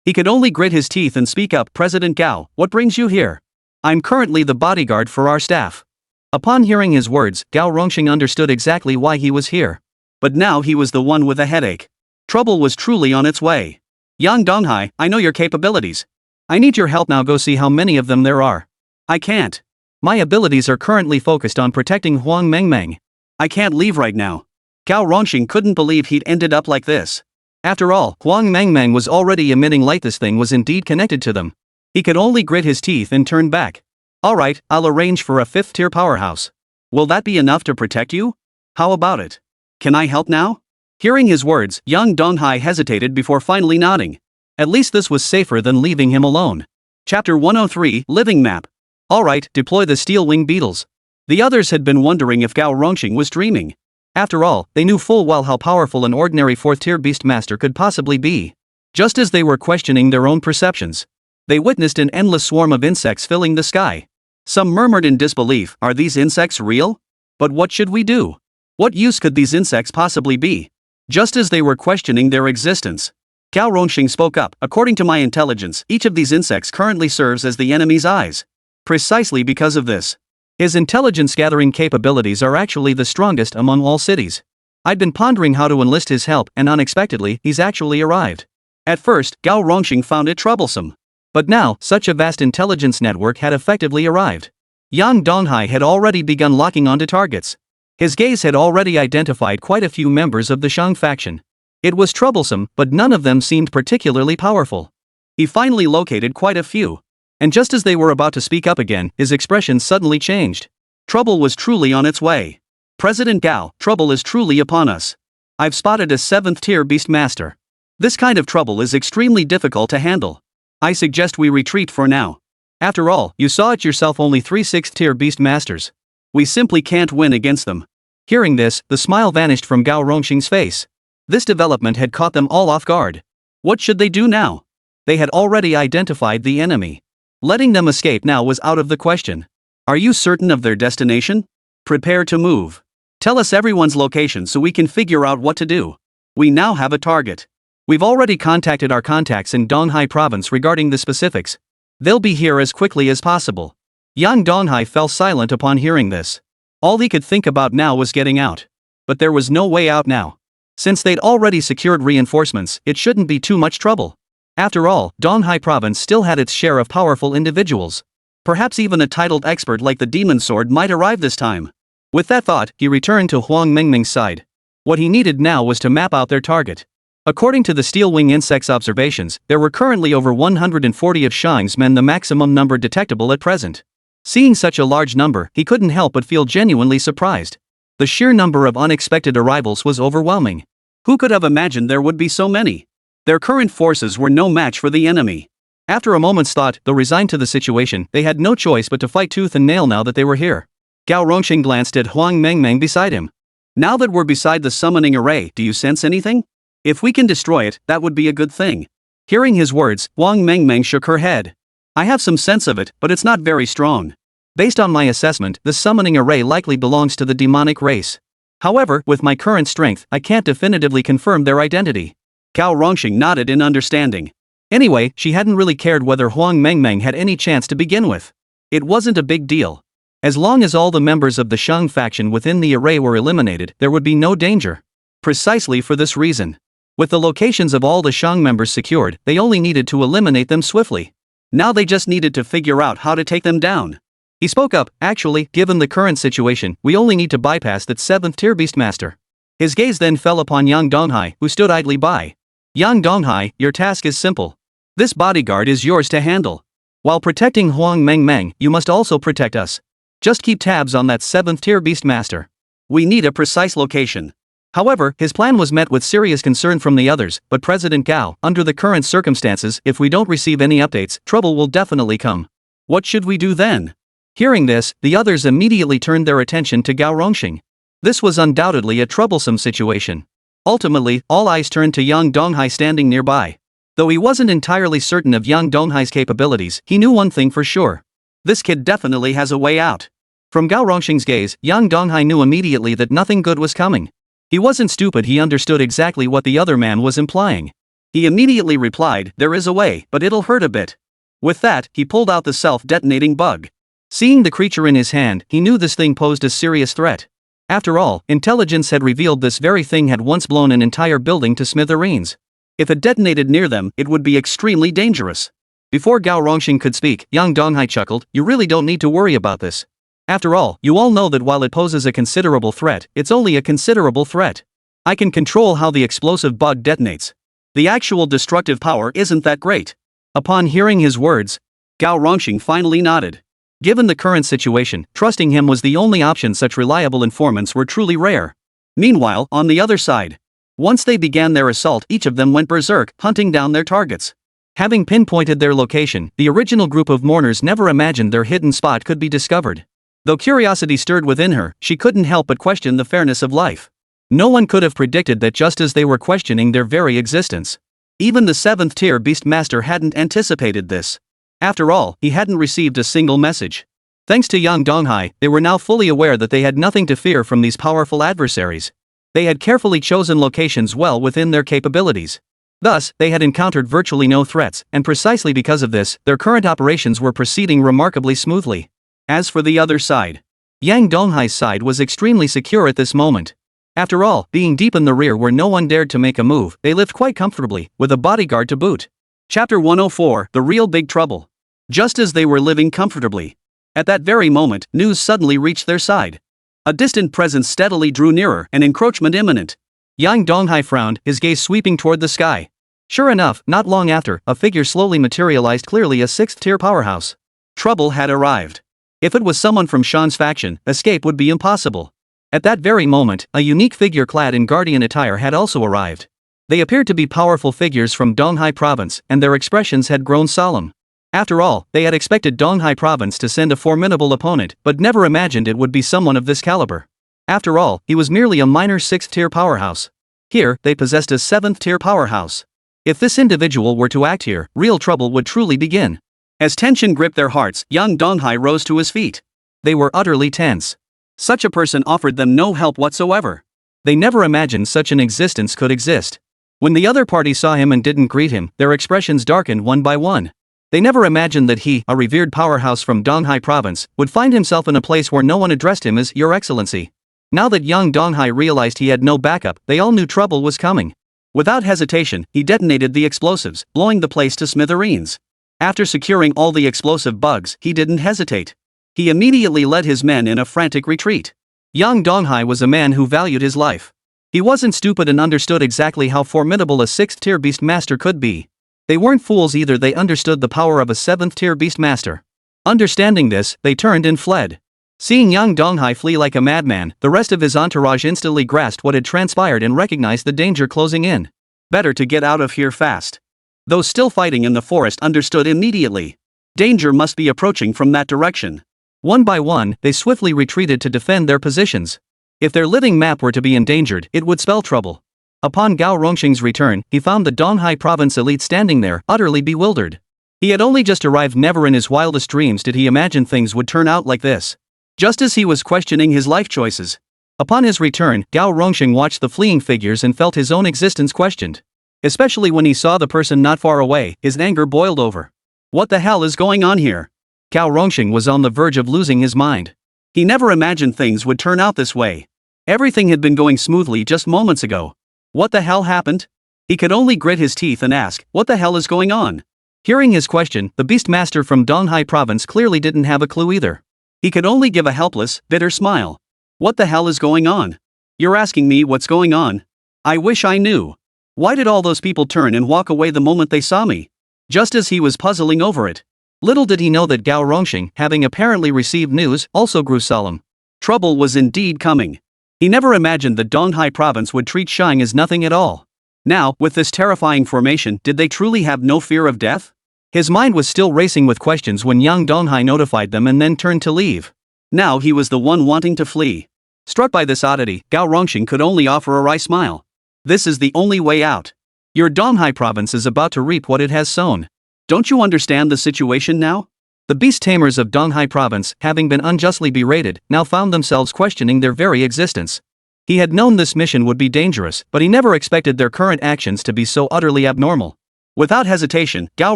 He could only grit his teeth and speak up. President Gao, what brings you here? I'm currently the bodyguard for our staff. Upon hearing his words, Gao Rongxing understood exactly why he was here. But now he was the one with a headache. Trouble was truly on its way. Yang Donghai, I know your capabilities. I need your help now. Go see how many of them there are. I can't. My abilities are currently focused on protecting Huang Mengmeng. I can't leave right now. Gao Rongxing couldn't believe he'd ended up like this. After all, Huang Mengmeng was already emitting light. This thing was indeed connected to them. He could only grit his teeth and turn back. Alright, I'll arrange for a 5th-tier powerhouse. Will that be enough to protect you? How about it? Can I help now? Hearing his words, Yang Donghai hesitated before finally nodding. At least this was safer than leaving him alone. Chapter 103, Living Map. Alright, deploy the steel-wing beetles. The others had been wondering if Gao Rongxing was dreaming. After all, they knew full well how powerful an ordinary 4th-tier beastmaster could possibly be. Just as they were questioning their own perceptions, they witnessed an endless swarm of insects filling the sky. Some murmured in disbelief, are these insects real? But what should we do? What use could these insects possibly be? Just as they were questioning their existence, Gao Rongxing spoke up. According to my intelligence, each of these insects currently serves as the enemy's eyes. Precisely because of this, his intelligence-gathering capabilities are actually the strongest among all cities. I'd been pondering how to enlist his help, and unexpectedly, he's actually arrived. At first, Gao Rongxing found it troublesome. But now, such a vast intelligence network had effectively arrived. Yang Donghai had already begun locking onto targets. His gaze had already identified quite a few members of the Shang faction. It was troublesome, but none of them seemed particularly powerful. He finally located quite a few. And just as they were about to speak up again, his expression suddenly changed. Trouble was truly on its way. President Gao, trouble is truly upon us. I've spotted a 7th tier beastmaster. This kind of trouble is extremely difficult to handle. I suggest we retreat for now. After all, you saw it yourself, only 3 6th tier beastmasters. We simply can't win against them. Hearing this, the smile vanished from Gao Rongxing's face. This development had caught them all off guard. What should they do now? They had already identified the enemy. Letting them escape now was out of the question. Are you certain of their destination? Prepare to move. Tell us everyone's location so we can figure out what to do. We now have a target. We've already contacted our contacts in Donghai province regarding the specifics. They'll be here as quickly as possible. Yang Donghai fell silent upon hearing this. All he could think about now was getting out. But there was no way out now. Since they'd already secured reinforcements, it shouldn't be too much trouble. After all, Donghai province still had its share of powerful individuals. Perhaps even a titled expert like the Demon Sword might arrive this time. With that thought, he returned to Huang Mingming's side. What he needed now was to map out their target. According to the Steelwing Insect's observations, there were currently over 140 of Shang's men, the maximum number detectable at present. Seeing such a large number, he couldn't help but feel genuinely surprised. The sheer number of unexpected arrivals was overwhelming. Who could have imagined there would be so many? Their current forces were no match for the enemy. After a moment's thought, though resigned to the situation, they had no choice but to fight tooth and nail now that they were here. Gao Rongxing glanced at Huang Mengmeng beside him. Now that we're beside the summoning array, do you sense anything? If we can destroy it, that would be a good thing. Hearing his words, Huang Mengmeng shook her head. I have some sense of it, but it's not very strong. Based on my assessment, the summoning array likely belongs to the demonic race. However, with my current strength, I can't definitively confirm their identity. Gao Rongxing nodded in understanding. Anyway, she hadn't really cared whether Huang Mengmeng had any chance to begin with. It wasn't a big deal. As long as all the members of the Shang faction within the array were eliminated, there would be no danger. Precisely for this reason. With the locations of all the Shang members secured, they only needed to eliminate them swiftly. Now they just needed to figure out how to take them down. He spoke up. Actually, given the current situation, we only need to bypass that 7th tier beastmaster. His gaze then fell upon Yang Donghai, who stood idly by. Yang Donghai, your task is simple. This bodyguard is yours to handle. While protecting Huang Mengmeng, you must also protect us. Just keep tabs on that 7th tier beastmaster. We need a precise location. However, his plan was met with serious concern from the others, but President Gao, under the current circumstances, if we don't receive any updates, trouble will definitely come. What should we do then? Hearing this, the others immediately turned their attention to Gao Rongxing. This was undoubtedly a troublesome situation. Ultimately, all eyes turned to Yang Donghai standing nearby. Though he wasn't entirely certain of Yang Donghai's capabilities, he knew one thing for sure. This kid definitely has a way out. From Gao Rongxing's gaze, Yang Donghai knew immediately that nothing good was coming. He wasn't stupid, he understood exactly what the other man was implying. He immediately replied, there is a way, but it'll hurt a bit. With that, he pulled out the self-detonating bug. Seeing the creature in his hand, he knew this thing posed a serious threat. After all, intelligence had revealed this very thing had once blown an entire building to smithereens. If it detonated near them, it would be extremely dangerous. Before Gao Rongxing could speak, Yang Donghai chuckled, you really don't need to worry about this. After all, you all know that while it poses a considerable threat, it's only a considerable threat. I can control how the explosive bug detonates. The actual destructive power isn't that great. Upon hearing his words, Gao Rongxing finally nodded. Given the current situation, trusting him was the only option. Such reliable informants were truly rare. Meanwhile, on the other side, once they began their assault, each of them went berserk, hunting down their targets. Having pinpointed their location, the original group of mourners never imagined their hidden spot could be discovered. Though curiosity stirred within her, she couldn't help but question the fairness of life. No one could have predicted that just as they were questioning their very existence. Even the 7th tier beastmaster hadn't anticipated this. After all, he hadn't received a single message. Thanks to Yang Donghai, they were now fully aware that they had nothing to fear from these powerful adversaries. They had carefully chosen locations well within their capabilities. Thus, they had encountered virtually no threats, and precisely because of this, their current operations were proceeding remarkably smoothly. As for the other side, Yang Donghai's side was extremely secure at this moment. After all, being deep in the rear where no one dared to make a move, they lived quite comfortably, with a bodyguard to boot. Chapter 104, The Real Big Trouble. Just as they were living comfortably, at that very moment, news suddenly reached their side. A distant presence steadily drew nearer, an encroachment imminent. Yang Donghai frowned, his gaze sweeping toward the sky. Sure enough, not long after, a figure slowly materialized, clearly a 6th tier powerhouse. Trouble had arrived. If it was someone from Shan's faction, escape would be impossible. At that very moment, a unique figure clad in guardian attire had also arrived. They appeared to be powerful figures from Donghai province, and their expressions had grown solemn. After all, they had expected Donghai province to send a formidable opponent, but never imagined it would be someone of this caliber. After all, he was merely a minor 6th-tier powerhouse. Here, they possessed a 7th-tier powerhouse. If this individual were to act here, real trouble would truly begin. As tension gripped their hearts, young Donghai rose to his feet. They were utterly tense. Such a person offered them no help whatsoever. They never imagined such an existence could exist. When the other party saw him and didn't greet him, their expressions darkened one by one. They never imagined that he, a revered powerhouse from Donghai province, would find himself in a place where no one addressed him as Your Excellency. Now that young Donghai realized he had no backup, they all knew trouble was coming. Without hesitation, he detonated the explosives, blowing the place to smithereens. After securing all the explosive bugs, he didn't hesitate. He immediately led his men in a frantic retreat. Young Donghai was a man who valued his life. He wasn't stupid and understood exactly how formidable a 6th-tier beastmaster could be. They weren't fools either, they understood the power of a 7th-tier beastmaster. Understanding this, they turned and fled. Seeing young Donghai flee like a madman, the rest of his entourage instantly grasped what had transpired and recognized the danger closing in. Better to get out of here fast. Those still fighting in the forest understood immediately. Danger must be approaching from that direction. One by one, they swiftly retreated to defend their positions. If their living map were to be endangered, it would spell trouble. Upon Gao Rongxing's return, he found the Donghai province elite standing there, utterly bewildered. He had only just arrived, never in his wildest dreams did he imagine things would turn out like this. Just as he was questioning his life choices. Upon his return, Gao Rongxing watched the fleeing figures and felt his own existence questioned. Especially when he saw the person not far away, his anger boiled over. What the hell is going on here? Gao Rongxing was on the verge of losing his mind. He never imagined things would turn out this way. Everything had been going smoothly just moments ago. What the hell happened? He could only grit his teeth and ask, what the hell is going on? Hearing his question, the beastmaster from Donghai province clearly didn't have a clue either. He could only give a helpless, bitter smile. What the hell is going on? You're asking me what's going on? I wish I knew. Why did all those people turn and walk away the moment they saw me? Just as he was puzzling over it. Little did he know that Gao Rongxing, having apparently received news, also grew solemn. Trouble was indeed coming. He never imagined that Donghai province would treat Shang as nothing at all. Now, with this terrifying formation, did they truly have no fear of death? His mind was still racing with questions when young Donghai notified them and then turned to leave. Now he was the one wanting to flee. Struck by this oddity, Gao Rongxing could only offer a wry smile. This is the only way out. Your Donghai province is about to reap what it has sown. Don't you understand the situation now? The beast tamers of Donghai province, having been unjustly berated, now found themselves questioning their very existence. He had known this mission would be dangerous, but he never expected their current actions to be so utterly abnormal. Without hesitation, Gao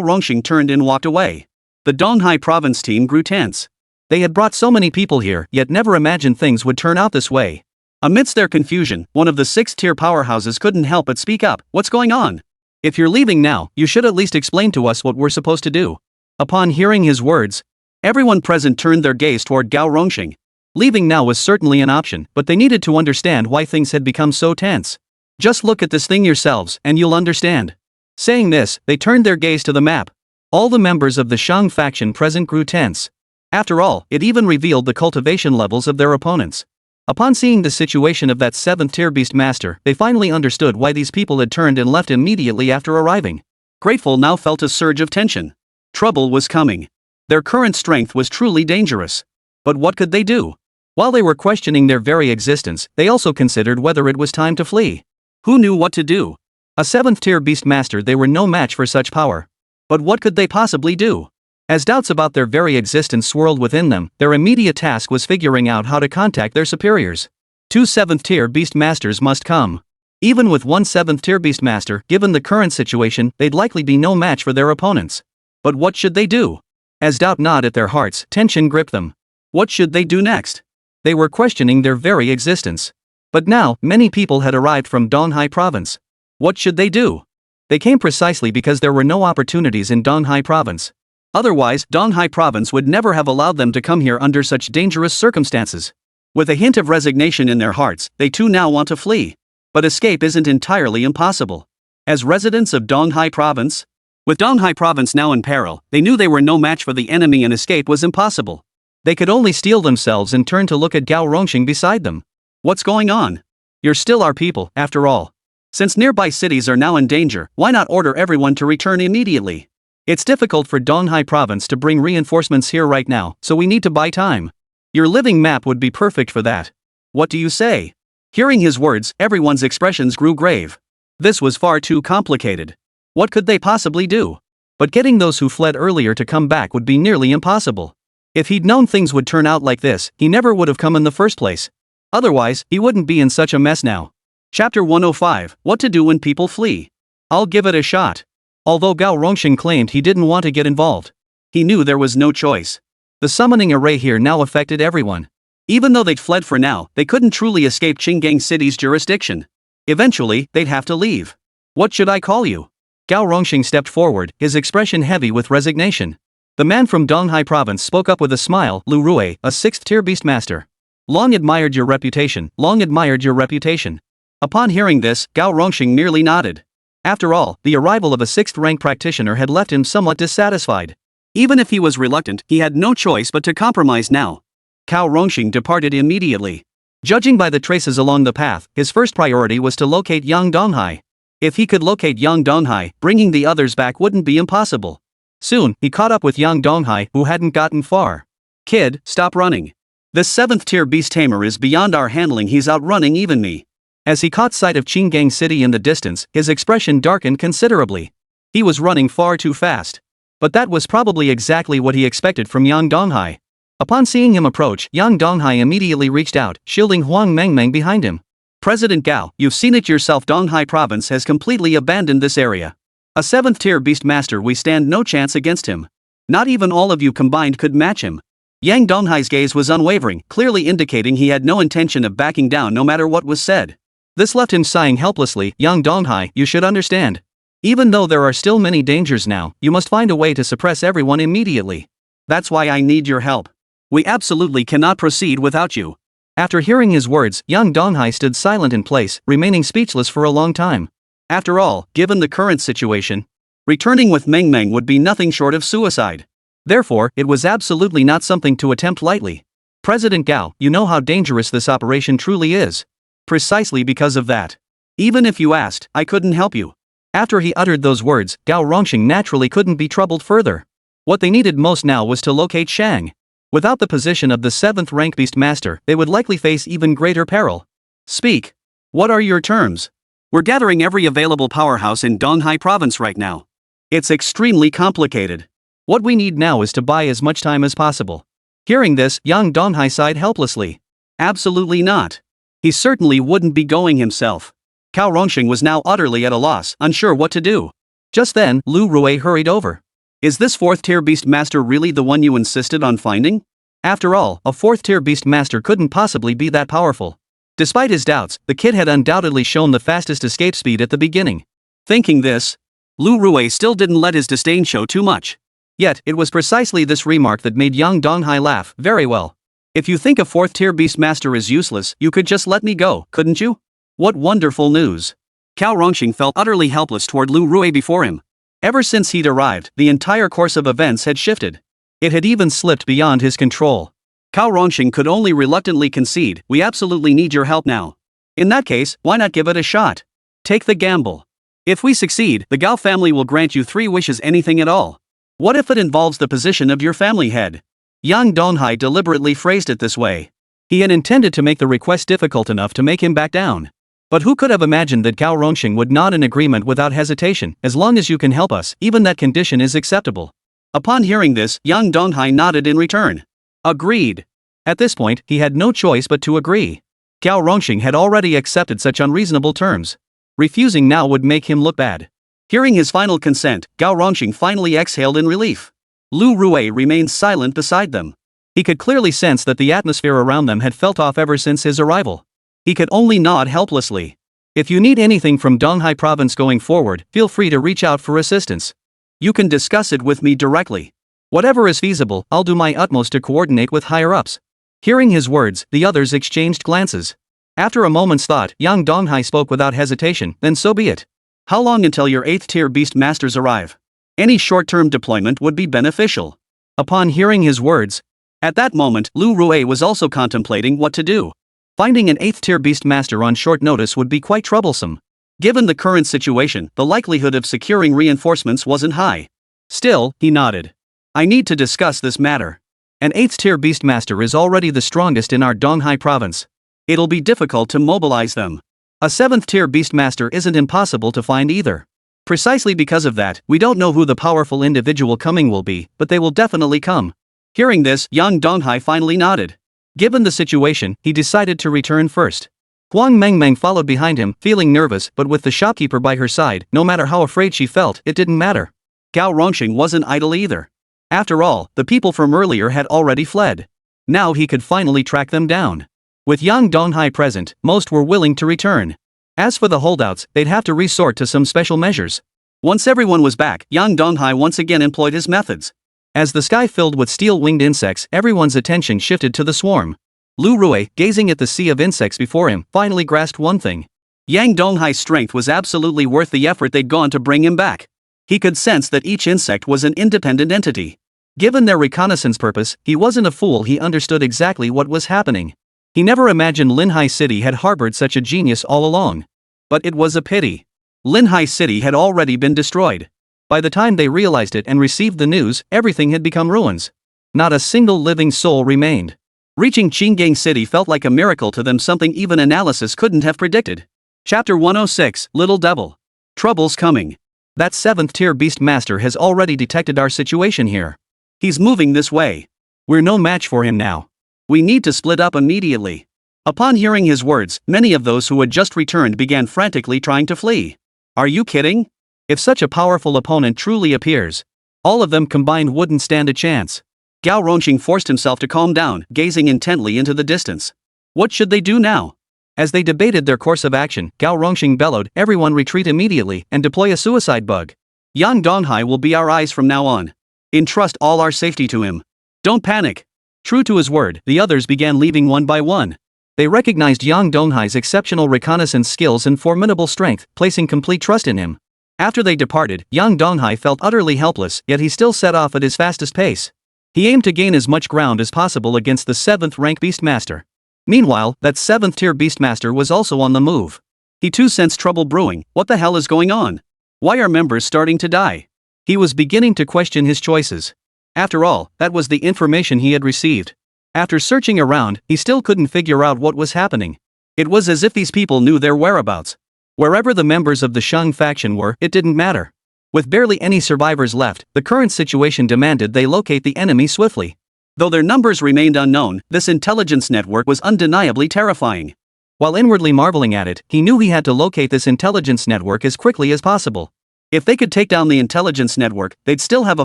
Rongxing turned and walked away. The Donghai province team grew tense. They had brought so many people here, yet never imagined things would turn out this way. Amidst their confusion, one of the 6th-tier powerhouses couldn't help but speak up. What's going on? If you're leaving now, you should at least explain to us what we're supposed to do. Upon hearing his words, everyone present turned their gaze toward Gao Rongxing. Leaving now was certainly an option, but they needed to understand why things had become so tense. Just look at this thing yourselves, and you'll understand. Saying this, they turned their gaze to the map. All the members of the Shang faction present grew tense. After all, it even revealed the cultivation levels of their opponents. Upon seeing the situation of that 7th-tier beastmaster, they finally understood why these people had turned and left immediately after arriving. Grateful now felt a surge of tension. Trouble was coming. Their current strength was truly dangerous. But what could they do? While they were questioning their very existence, they also considered whether it was time to flee. Who knew what to do? A 7th-tier beastmaster, they were no match for such power. But what could they possibly do? As doubts about their very existence swirled within them, their immediate task was figuring out how to contact their superiors. 2 7th-tier beastmasters must come. Even with 1 7th-tier beastmaster, given the current situation, they'd likely be no match for their opponents. But what should they do? As doubt gnawed at their hearts, tension gripped them. What should they do next? They were questioning their very existence. But now, many people had arrived from Donghai province. What should they do? They came precisely because there were no opportunities in Donghai province. Otherwise, Donghai province would never have allowed them to come here under such dangerous circumstances. With a hint of resignation in their hearts, they too now want to flee. But escape isn't entirely impossible. As residents of Donghai province, with Donghai province now in peril, they knew they were no match for the enemy and escape was impossible. They could only steel themselves and turn to look at Gao Rongxing beside them. What's going on? You're still our people, after all. Since nearby cities are now in danger, why not order everyone to return immediately? It's difficult for Donghai province to bring reinforcements here right now, so we need to buy time. Your living map would be perfect for that. What do you say? Hearing his words, everyone's expressions grew grave. This was far too complicated. What could they possibly do? But getting those who fled earlier to come back would be nearly impossible. If he'd known things would turn out like this, he never would have come in the first place. Otherwise, he wouldn't be in such a mess now. Chapter 105, What to Do When People Flee. I'll give it a shot. Although Gao Rongxing claimed he didn't want to get involved, he knew there was no choice. The summoning array here now affected everyone. Even though they'd fled for now, they couldn't truly escape Qinggang City's jurisdiction. Eventually, they'd have to leave. What should I call you? Gao Rongxing stepped forward, his expression heavy with resignation. The man from Donghai province spoke up with a smile, Lu Rui, a 6th-tier beastmaster. Long admired your reputation, long admired your reputation. Upon hearing this, Gao Rongxing merely nodded. After all, the arrival of a 6th-rank practitioner had left him somewhat dissatisfied. Even if he was reluctant, he had no choice but to compromise now. Gao Rongxing departed immediately. Judging by the traces along the path, his first priority was to locate young Donghai. If he could locate young Donghai, bringing the others back wouldn't be impossible. Soon, he caught up with young Donghai, who hadn't gotten far. Kid, stop running. This 7th-tier beast tamer is beyond our handling, he's outrunning even me. As he caught sight of Qinggang City in the distance, his expression darkened considerably. He was running far too fast. But that was probably exactly what he expected from Yang Donghai. Upon seeing him approach, Yang Donghai immediately reached out, shielding Huang Mengmeng behind him. President Gao, you've seen it yourself, Donghai province has completely abandoned this area. A 7th-tier beastmaster, we stand no chance against him. Not even all of you combined could match him. Yang Donghai's gaze was unwavering, clearly indicating he had no intention of backing down no matter what was said. This left him sighing helplessly. Young Donghai, you should understand. Even though there are still many dangers now, you must find a way to suppress everyone immediately. That's why I need your help. We absolutely cannot proceed without you. After hearing his words, young Donghai stood silent in place, remaining speechless for a long time. After all, given the current situation, returning with Mengmeng would be nothing short of suicide. Therefore, it was absolutely not something to attempt lightly. President Gao, you know how dangerous this operation truly is. Precisely because of that. Even if you asked, I couldn't help you. After he uttered those words, Gao Rongxing naturally couldn't be troubled further. What they needed most now was to locate Shang. Without the position of the 7th-rank beastmaster, they would likely face even greater peril. Speak. What are your terms? We're gathering every available powerhouse in Donghai province right now. It's extremely complicated. What we need now is to buy as much time as possible. Hearing this, young Donghai sighed helplessly. Absolutely not. He certainly wouldn't be going himself. Gao Rongxing was now utterly at a loss, unsure what to do. Just then, Lu Rui hurried over. Is this 4th-tier beastmaster really the one you insisted on finding? After all, a 4th-tier beastmaster couldn't possibly be that powerful. Despite his doubts, the kid had undoubtedly shown the fastest escape speed at the beginning. Thinking this, Lu Rui still didn't let his disdain show too much. Yet, it was precisely this remark that made young Donghai laugh very well. If you think a 4th-tier beastmaster is useless, you could just let me go, couldn't you? What wonderful news. Gao Rongxing felt utterly helpless toward Lu Rui before him. Ever since he'd arrived, the entire course of events had shifted. It had even slipped beyond his control. Gao Rongxing could only reluctantly concede, we absolutely need your help now. In that case, why not give it a shot? Take the gamble. If we succeed, the Gao family will grant you 3 wishes, anything at all. What if it involves the position of your family head? Yang Donghai deliberately phrased it this way. He had intended to make the request difficult enough to make him back down. But who could have imagined that Gao Rongxing would nod in agreement without hesitation? As long as you can help us, even that condition is acceptable. Upon hearing this, Yang Donghai nodded in return. Agreed. At this point, he had no choice but to agree. Gao Rongxing had already accepted such unreasonable terms. Refusing now would make him look bad. Hearing his final consent, Gao Rongxing finally exhaled in relief. Lu Rui remained silent beside them. He could clearly sense that the atmosphere around them had felt off ever since his arrival. He could only nod helplessly. If you need anything from Donghai province going forward, feel free to reach out for assistance. You can discuss it with me directly. Whatever is feasible, I'll do my utmost to coordinate with higher-ups. Hearing his words, the others exchanged glances. After a moment's thought, Yang Donghai spoke without hesitation, then so be it. How long until your 8th-tier beast masters arrive? Any short-term deployment would be beneficial. Upon hearing his words, at that moment, Lu Rui was also contemplating what to do. Finding an 8th-tier beastmaster on short notice would be quite troublesome. Given the current situation, the likelihood of securing reinforcements wasn't high. Still, he nodded. I need to discuss this matter. An 8th-tier beastmaster is already the strongest in our Donghai province. It'll be difficult to mobilize them. A 7th-tier beastmaster isn't impossible to find either. Precisely because of that, we don't know who the powerful individual coming will be, but they will definitely come. Hearing this, young Donghai finally nodded. Given the situation, he decided to return first. Huang Mengmeng followed behind him, feeling nervous, but with the shopkeeper by her side, no matter how afraid she felt, it didn't matter. Gao Rongxing wasn't idle either. After all, the people from earlier had already fled. Now he could finally track them down. With young Donghai present, most were willing to return. As for the holdouts, they'd have to resort to some special measures. Once everyone was back, young Donghai once again employed his methods. As the sky filled with steel-winged insects, everyone's attention shifted to the swarm. Lu Rui, gazing at the sea of insects before him, finally grasped one thing. Yang Donghai's strength was absolutely worth the effort they'd gone to bring him back. He could sense that each insect was an independent entity. Given their reconnaissance purpose, he wasn't a fool, he understood exactly what was happening. He never imagined Linhai City had harbored such a genius all along. But it was a pity. Linhai City had already been destroyed. By the time they realized it and received the news, everything had become ruins. Not a single living soul remained. Reaching Qinggang City felt like a miracle to them, something even analysis couldn't have predicted. Chapter 106, Little Devil. Trouble's coming. That 7th-tier beastmaster has already detected our situation here. He's moving this way. We're no match for him now. We need to split up immediately. Upon hearing his words, many of those who had just returned began frantically trying to flee. Are you kidding? If such a powerful opponent truly appears, all of them combined wouldn't stand a chance. Gao Rongxing forced himself to calm down, gazing intently into the distance. What should they do now? As they debated their course of action, Gao Rongxing bellowed, everyone retreat immediately and deploy a suicide bug. Yang Donghai will be our eyes from now on. Entrust all our safety to him. Don't panic. True to his word, the others began leaving one by one. They recognized Yang Donghai's exceptional reconnaissance skills and formidable strength, placing complete trust in him. After they departed, Yang Donghai felt utterly helpless, yet he still set off at his fastest pace. He aimed to gain as much ground as possible against the 7th-rank beastmaster. Meanwhile, that 7th-tier beastmaster was also on the move. He too sensed trouble brewing. What the hell is going on? Why are members starting to die? He was beginning to question his choices. After all, that was the information he had received. After searching around, he still couldn't figure out what was happening. It was as if these people knew their whereabouts. Wherever the members of the Shang faction were, it didn't matter. With barely any survivors left, the current situation demanded they locate the enemy swiftly. Though their numbers remained unknown, this intelligence network was undeniably terrifying. While inwardly marveling at it, he knew he had to locate this intelligence network as quickly as possible. If they could take down the intelligence network, they'd still have a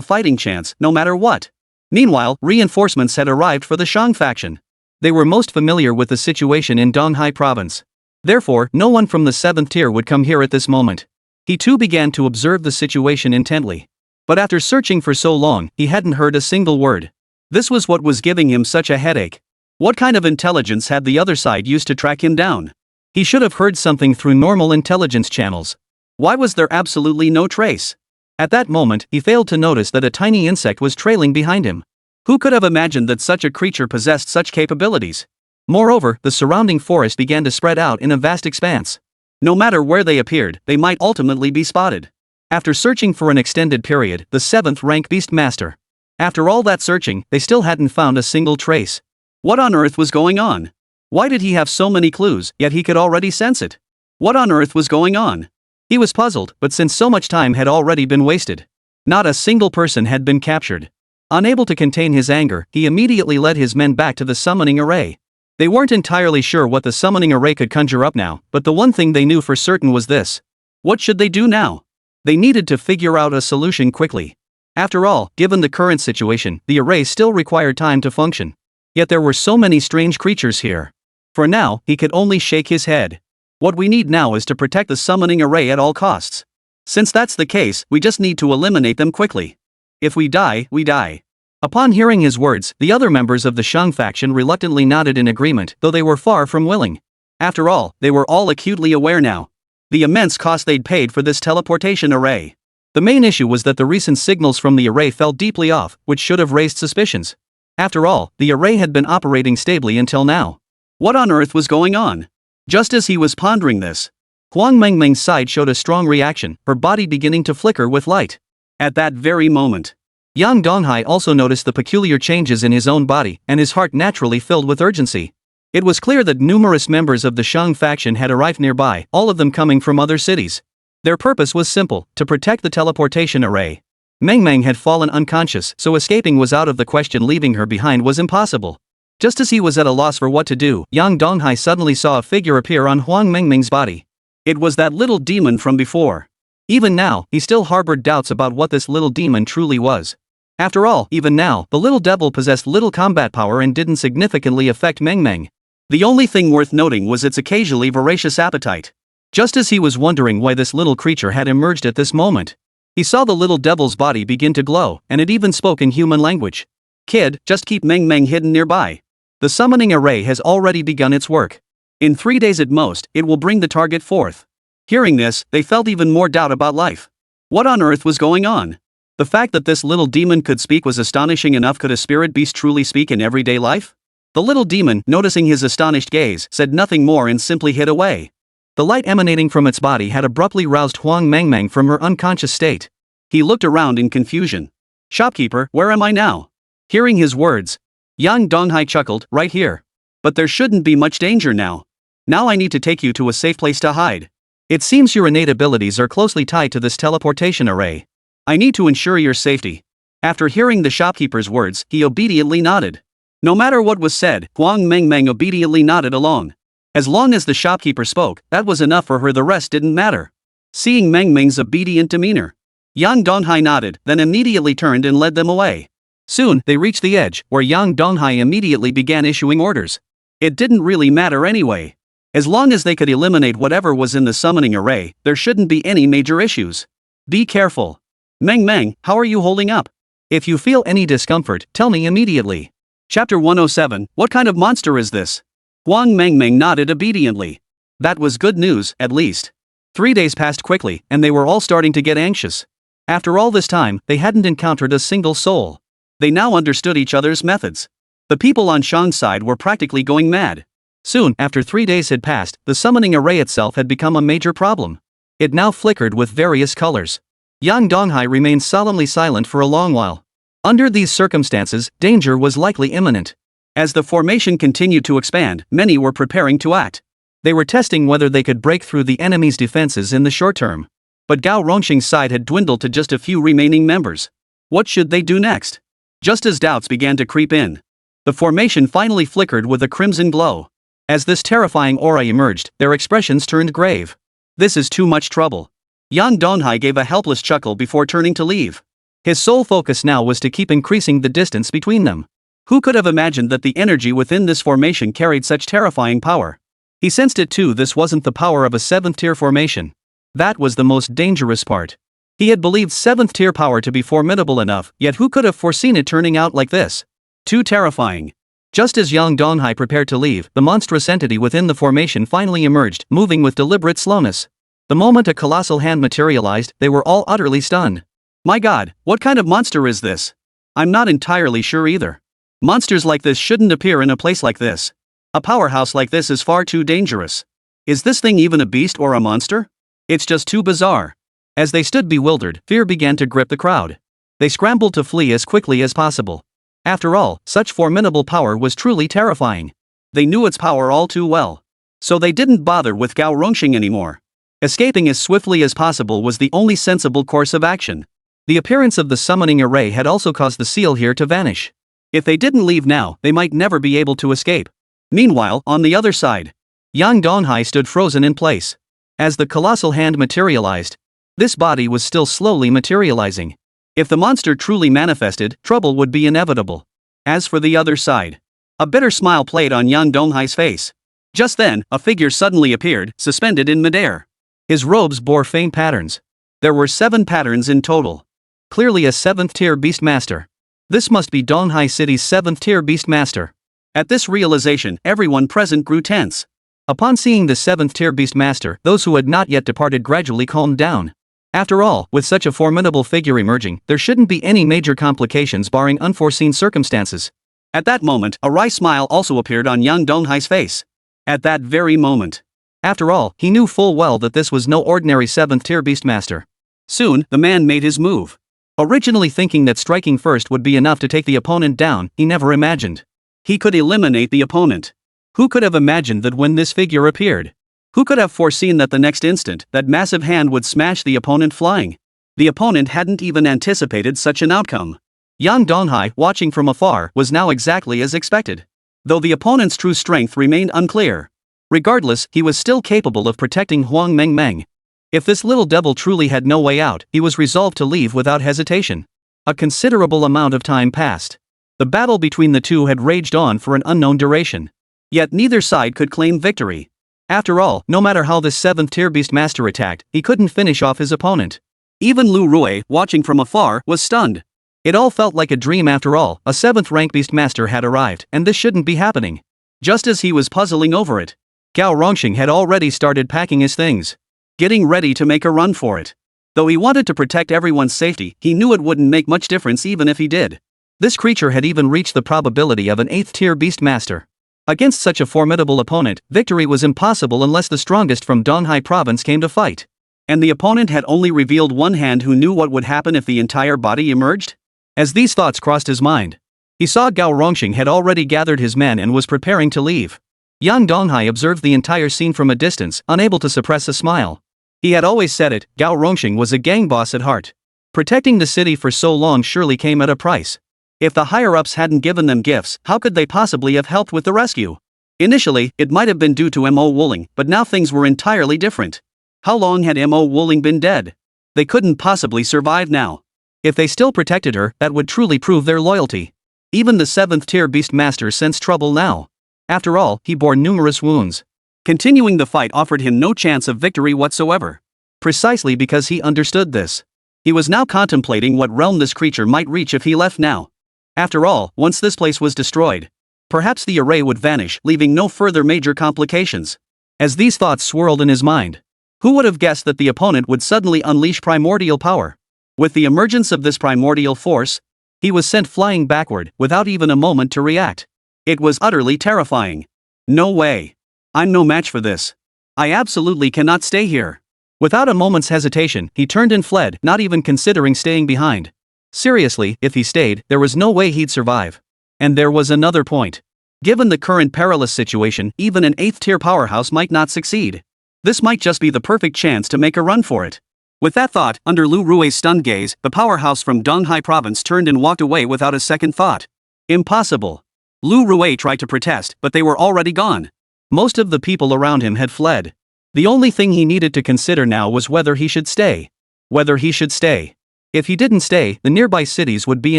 fighting chance, no matter what. Meanwhile, reinforcements had arrived for the Shang faction. They were most familiar with the situation in Donghai province. Therefore, no one from the 7th tier would come here at this moment. He too began to observe the situation intently. But after searching for so long, he hadn't heard a single word. This was what was giving him such a headache. What kind of intelligence had the other side used to track him down? He should have heard something through normal intelligence channels. Why was there absolutely no trace? At that moment, he failed to notice that a tiny insect was trailing behind him. Who could have imagined that such a creature possessed such capabilities? Moreover, the surrounding forest began to spread out in a vast expanse. No matter where they appeared, they might ultimately be spotted. After searching for an extended period, the 7th-rank beastmaster. After all that searching, they still hadn't found a single trace. What on earth was going on? Why did he have so many clues, yet he could already sense it? What on earth was going on? He was puzzled, but since so much time had already been wasted, not a single person had been captured. Unable to contain his anger, he immediately led his men back to the summoning array. They weren't entirely sure what the summoning array could conjure up now, but the one thing they knew for certain was this. What should they do now? They needed to figure out a solution quickly. After all, given the current situation, the array still required time to function. Yet there were so many strange creatures here. For now, he could only shake his head. What we need now is to protect the summoning array at all costs. Since that's the case, we just need to eliminate them quickly. If we die, we die. Upon hearing his words, the other members of the Shang faction reluctantly nodded in agreement, though they were far from willing. After all, they were all acutely aware now. The immense cost they'd paid for this teleportation array. The main issue was that the recent signals from the array fell deeply off, which should have raised suspicions. After all, the array had been operating stably until now. What on earth was going on? Just as he was pondering this, Huang Mengmeng's side showed a strong reaction, her body beginning to flicker with light. At that very moment, Yang Donghai also noticed the peculiar changes in his own body, and his heart naturally filled with urgency. It was clear that numerous members of the Shang faction had arrived nearby, all of them coming from other cities. Their purpose was simple: to protect the teleportation array. Mengmeng had fallen unconscious, so escaping was out of the question. Leaving her behind was impossible. Just as he was at a loss for what to do, Yang Donghai suddenly saw a figure appear on Huang Mengmeng's body. It was that little demon from before. Even now, he still harbored doubts about what this little demon truly was. After all, even now, the little devil possessed little combat power and didn't significantly affect Mengmeng. The only thing worth noting was its occasionally voracious appetite. Just as he was wondering why this little creature had emerged at this moment, he saw the little devil's body begin to glow, and it even spoke in human language. "Kid, just keep Mengmeng hidden nearby. The summoning array has already begun its work. In 3 days at most, it will bring the target forth." Hearing this, they felt even more doubt about life. What on earth was going on? The fact that this little demon could speak was astonishing enough. Could a spirit beast truly speak in everyday life? The little demon, noticing his astonished gaze, said nothing more and simply hid away. The light emanating from its body had abruptly roused Huang Mengmeng from her unconscious state. He looked around in confusion. "Shopkeeper, where am I now?" Hearing his words, Yang Donghai chuckled. "Right here. But there shouldn't be much danger now. Now I need to take you to a safe place to hide. It seems your innate abilities are closely tied to this teleportation array. I need to ensure your safety." After hearing the shopkeeper's words, he obediently nodded. No matter what was said, Huang Mengmeng obediently nodded along. As long as the shopkeeper spoke, that was enough for her. The rest didn't matter. Seeing Mengmeng's obedient demeanor, Yang Donghai nodded, then immediately turned and led them away. Soon, they reached the edge, where Yang Donghai immediately began issuing orders. It didn't really matter anyway. As long as they could eliminate whatever was in the summoning array, there shouldn't be any major issues. "Be careful. Mengmeng, how are you holding up? If you feel any discomfort, tell me immediately." Chapter 107, What kind of monster is this? Huang Mengmeng nodded obediently. That was good news, at least. 3 days passed quickly, and they were all starting to get anxious. After all this time, they hadn't encountered a single soul. They now understood each other's methods. The people on Shang's side were practically going mad. Soon, after 3 days had passed, the summoning array itself had become a major problem. It now flickered with various colors. Yang Donghai remained solemnly silent for a long while. Under these circumstances, danger was likely imminent. As the formation continued to expand, many were preparing to act. They were testing whether they could break through the enemy's defenses in the short term. But Gao Rongxing's side had dwindled to just a few remaining members. What should they do next? Just as doubts began to creep in, the formation finally flickered with a crimson glow. As this terrifying aura emerged, their expressions turned grave. "This is too much trouble." Yang Donghai gave a helpless chuckle before turning to leave. His sole focus now was to keep increasing the distance between them. Who could have imagined that the energy within this formation carried such terrifying power? He sensed it too. This wasn't the power of a 7th tier formation. That was the most dangerous part. He had believed 7th tier power to be formidable enough, yet who could have foreseen it turning out like this? Too terrifying. Just as Yang Donghai prepared to leave, the monstrous entity within the formation finally emerged, moving with deliberate slowness. The moment a colossal hand materialized, they were all utterly stunned. "My God, what kind of monster is this? I'm not entirely sure either. Monsters like this shouldn't appear in a place like this. A powerhouse like this is far too dangerous. Is this thing even a beast or a monster? It's just too bizarre." As they stood bewildered, fear began to grip the crowd. They scrambled to flee as quickly as possible. After all, such formidable power was truly terrifying. They knew its power all too well. So they didn't bother with Gao Rongxing anymore. Escaping as swiftly as possible was the only sensible course of action. The appearance of the summoning array had also caused the seal here to vanish. If they didn't leave now, they might never be able to escape. Meanwhile, on the other side, Yang Donghai stood frozen in place. As the colossal hand materialized, this body was still slowly materializing. If the monster truly manifested, trouble would be inevitable. As for the other side, a bitter smile played on Yang Donghai's face. Just then, a figure suddenly appeared, suspended in midair. His robes bore faint patterns. There were 7 patterns in total. Clearly a 7th tier beastmaster. This must be Donghai City's 7th tier beastmaster. At this realization, everyone present grew tense. Upon seeing the 7th tier beastmaster, those who had not yet departed gradually calmed down. After all, with such a formidable figure emerging, there shouldn't be any major complications barring unforeseen circumstances. At that moment, a wry smile also appeared on Yang Donghai's face. At that very moment. After all, he knew full well that this was no ordinary 7th tier beastmaster. Soon, the man made his move. Originally thinking that striking first would be enough to take the opponent down, he never imagined he could eliminate the opponent. Who could have imagined that when this figure appeared? Who could have foreseen that the next instant, that massive hand would smash the opponent flying? The opponent hadn't even anticipated such an outcome. Yang Donghai, watching from afar, was now exactly as expected. Though the opponent's true strength remained unclear. Regardless, he was still capable of protecting Huang Mengmeng. If this little devil truly had no way out, he was resolved to leave without hesitation. A considerable amount of time passed. The battle between the two had raged on for an unknown duration. Yet neither side could claim victory. After all, no matter how this 7th tier beastmaster attacked, he couldn't finish off his opponent. Even Lu Rui, watching from afar, was stunned. It all felt like a dream after all. A 7th rank beastmaster had arrived, and this shouldn't be happening. Just as he was puzzling over it, Gao Rongxing had already started packing his things, getting ready to make a run for it. Though he wanted to protect everyone's safety, he knew it wouldn't make much difference even if he did. This creature had even reached the probability of an 8th tier beastmaster. Against such a formidable opponent, victory was impossible unless the strongest from Donghai province came to fight. And the opponent had only revealed one hand. Who knew what would happen if the entire body emerged? As these thoughts crossed his mind, he saw Gao Rongxing had already gathered his men and was preparing to leave. Yang Donghai observed the entire scene from a distance, unable to suppress a smile. He had always said it, Gao Rongxing was a gang boss at heart. Protecting the city for so long surely came at a price. If the higher-ups hadn't given them gifts, how could they possibly have helped with the rescue? Initially, it might have been due to Mo Wuling, but now things were entirely different. How long had Mo Wuling been dead? They couldn't possibly survive now. If they still protected her, that would truly prove their loyalty. Even the 7th tier beastmaster sensed trouble now. After all, he bore numerous wounds. Continuing the fight offered him no chance of victory whatsoever. Precisely because he understood this. He was now contemplating what realm this creature might reach if he left now. After all, once this place was destroyed, perhaps the array would vanish, leaving no further major complications. As these thoughts swirled in his mind, who would have guessed that the opponent would suddenly unleash primordial power? With the emergence of this primordial force, he was sent flying backward, without even a moment to react. It was utterly terrifying. No way. I'm no match for this. I absolutely cannot stay here. Without a moment's hesitation, he turned and fled, not even considering staying behind. Seriously, if he stayed, there was no way he'd survive. And there was another point. Given the current perilous situation, even an 8th tier powerhouse might not succeed. This might just be the perfect chance to make a run for it. With that thought, under Lu Rui's stunned gaze, the powerhouse from Donghai province turned and walked away without a second thought. Impossible. Lu Rui tried to protest, but they were already gone. Most of the people around him had fled. The only thing he needed to consider now was whether he should stay. Whether he should stay. If he didn't stay, the nearby cities would be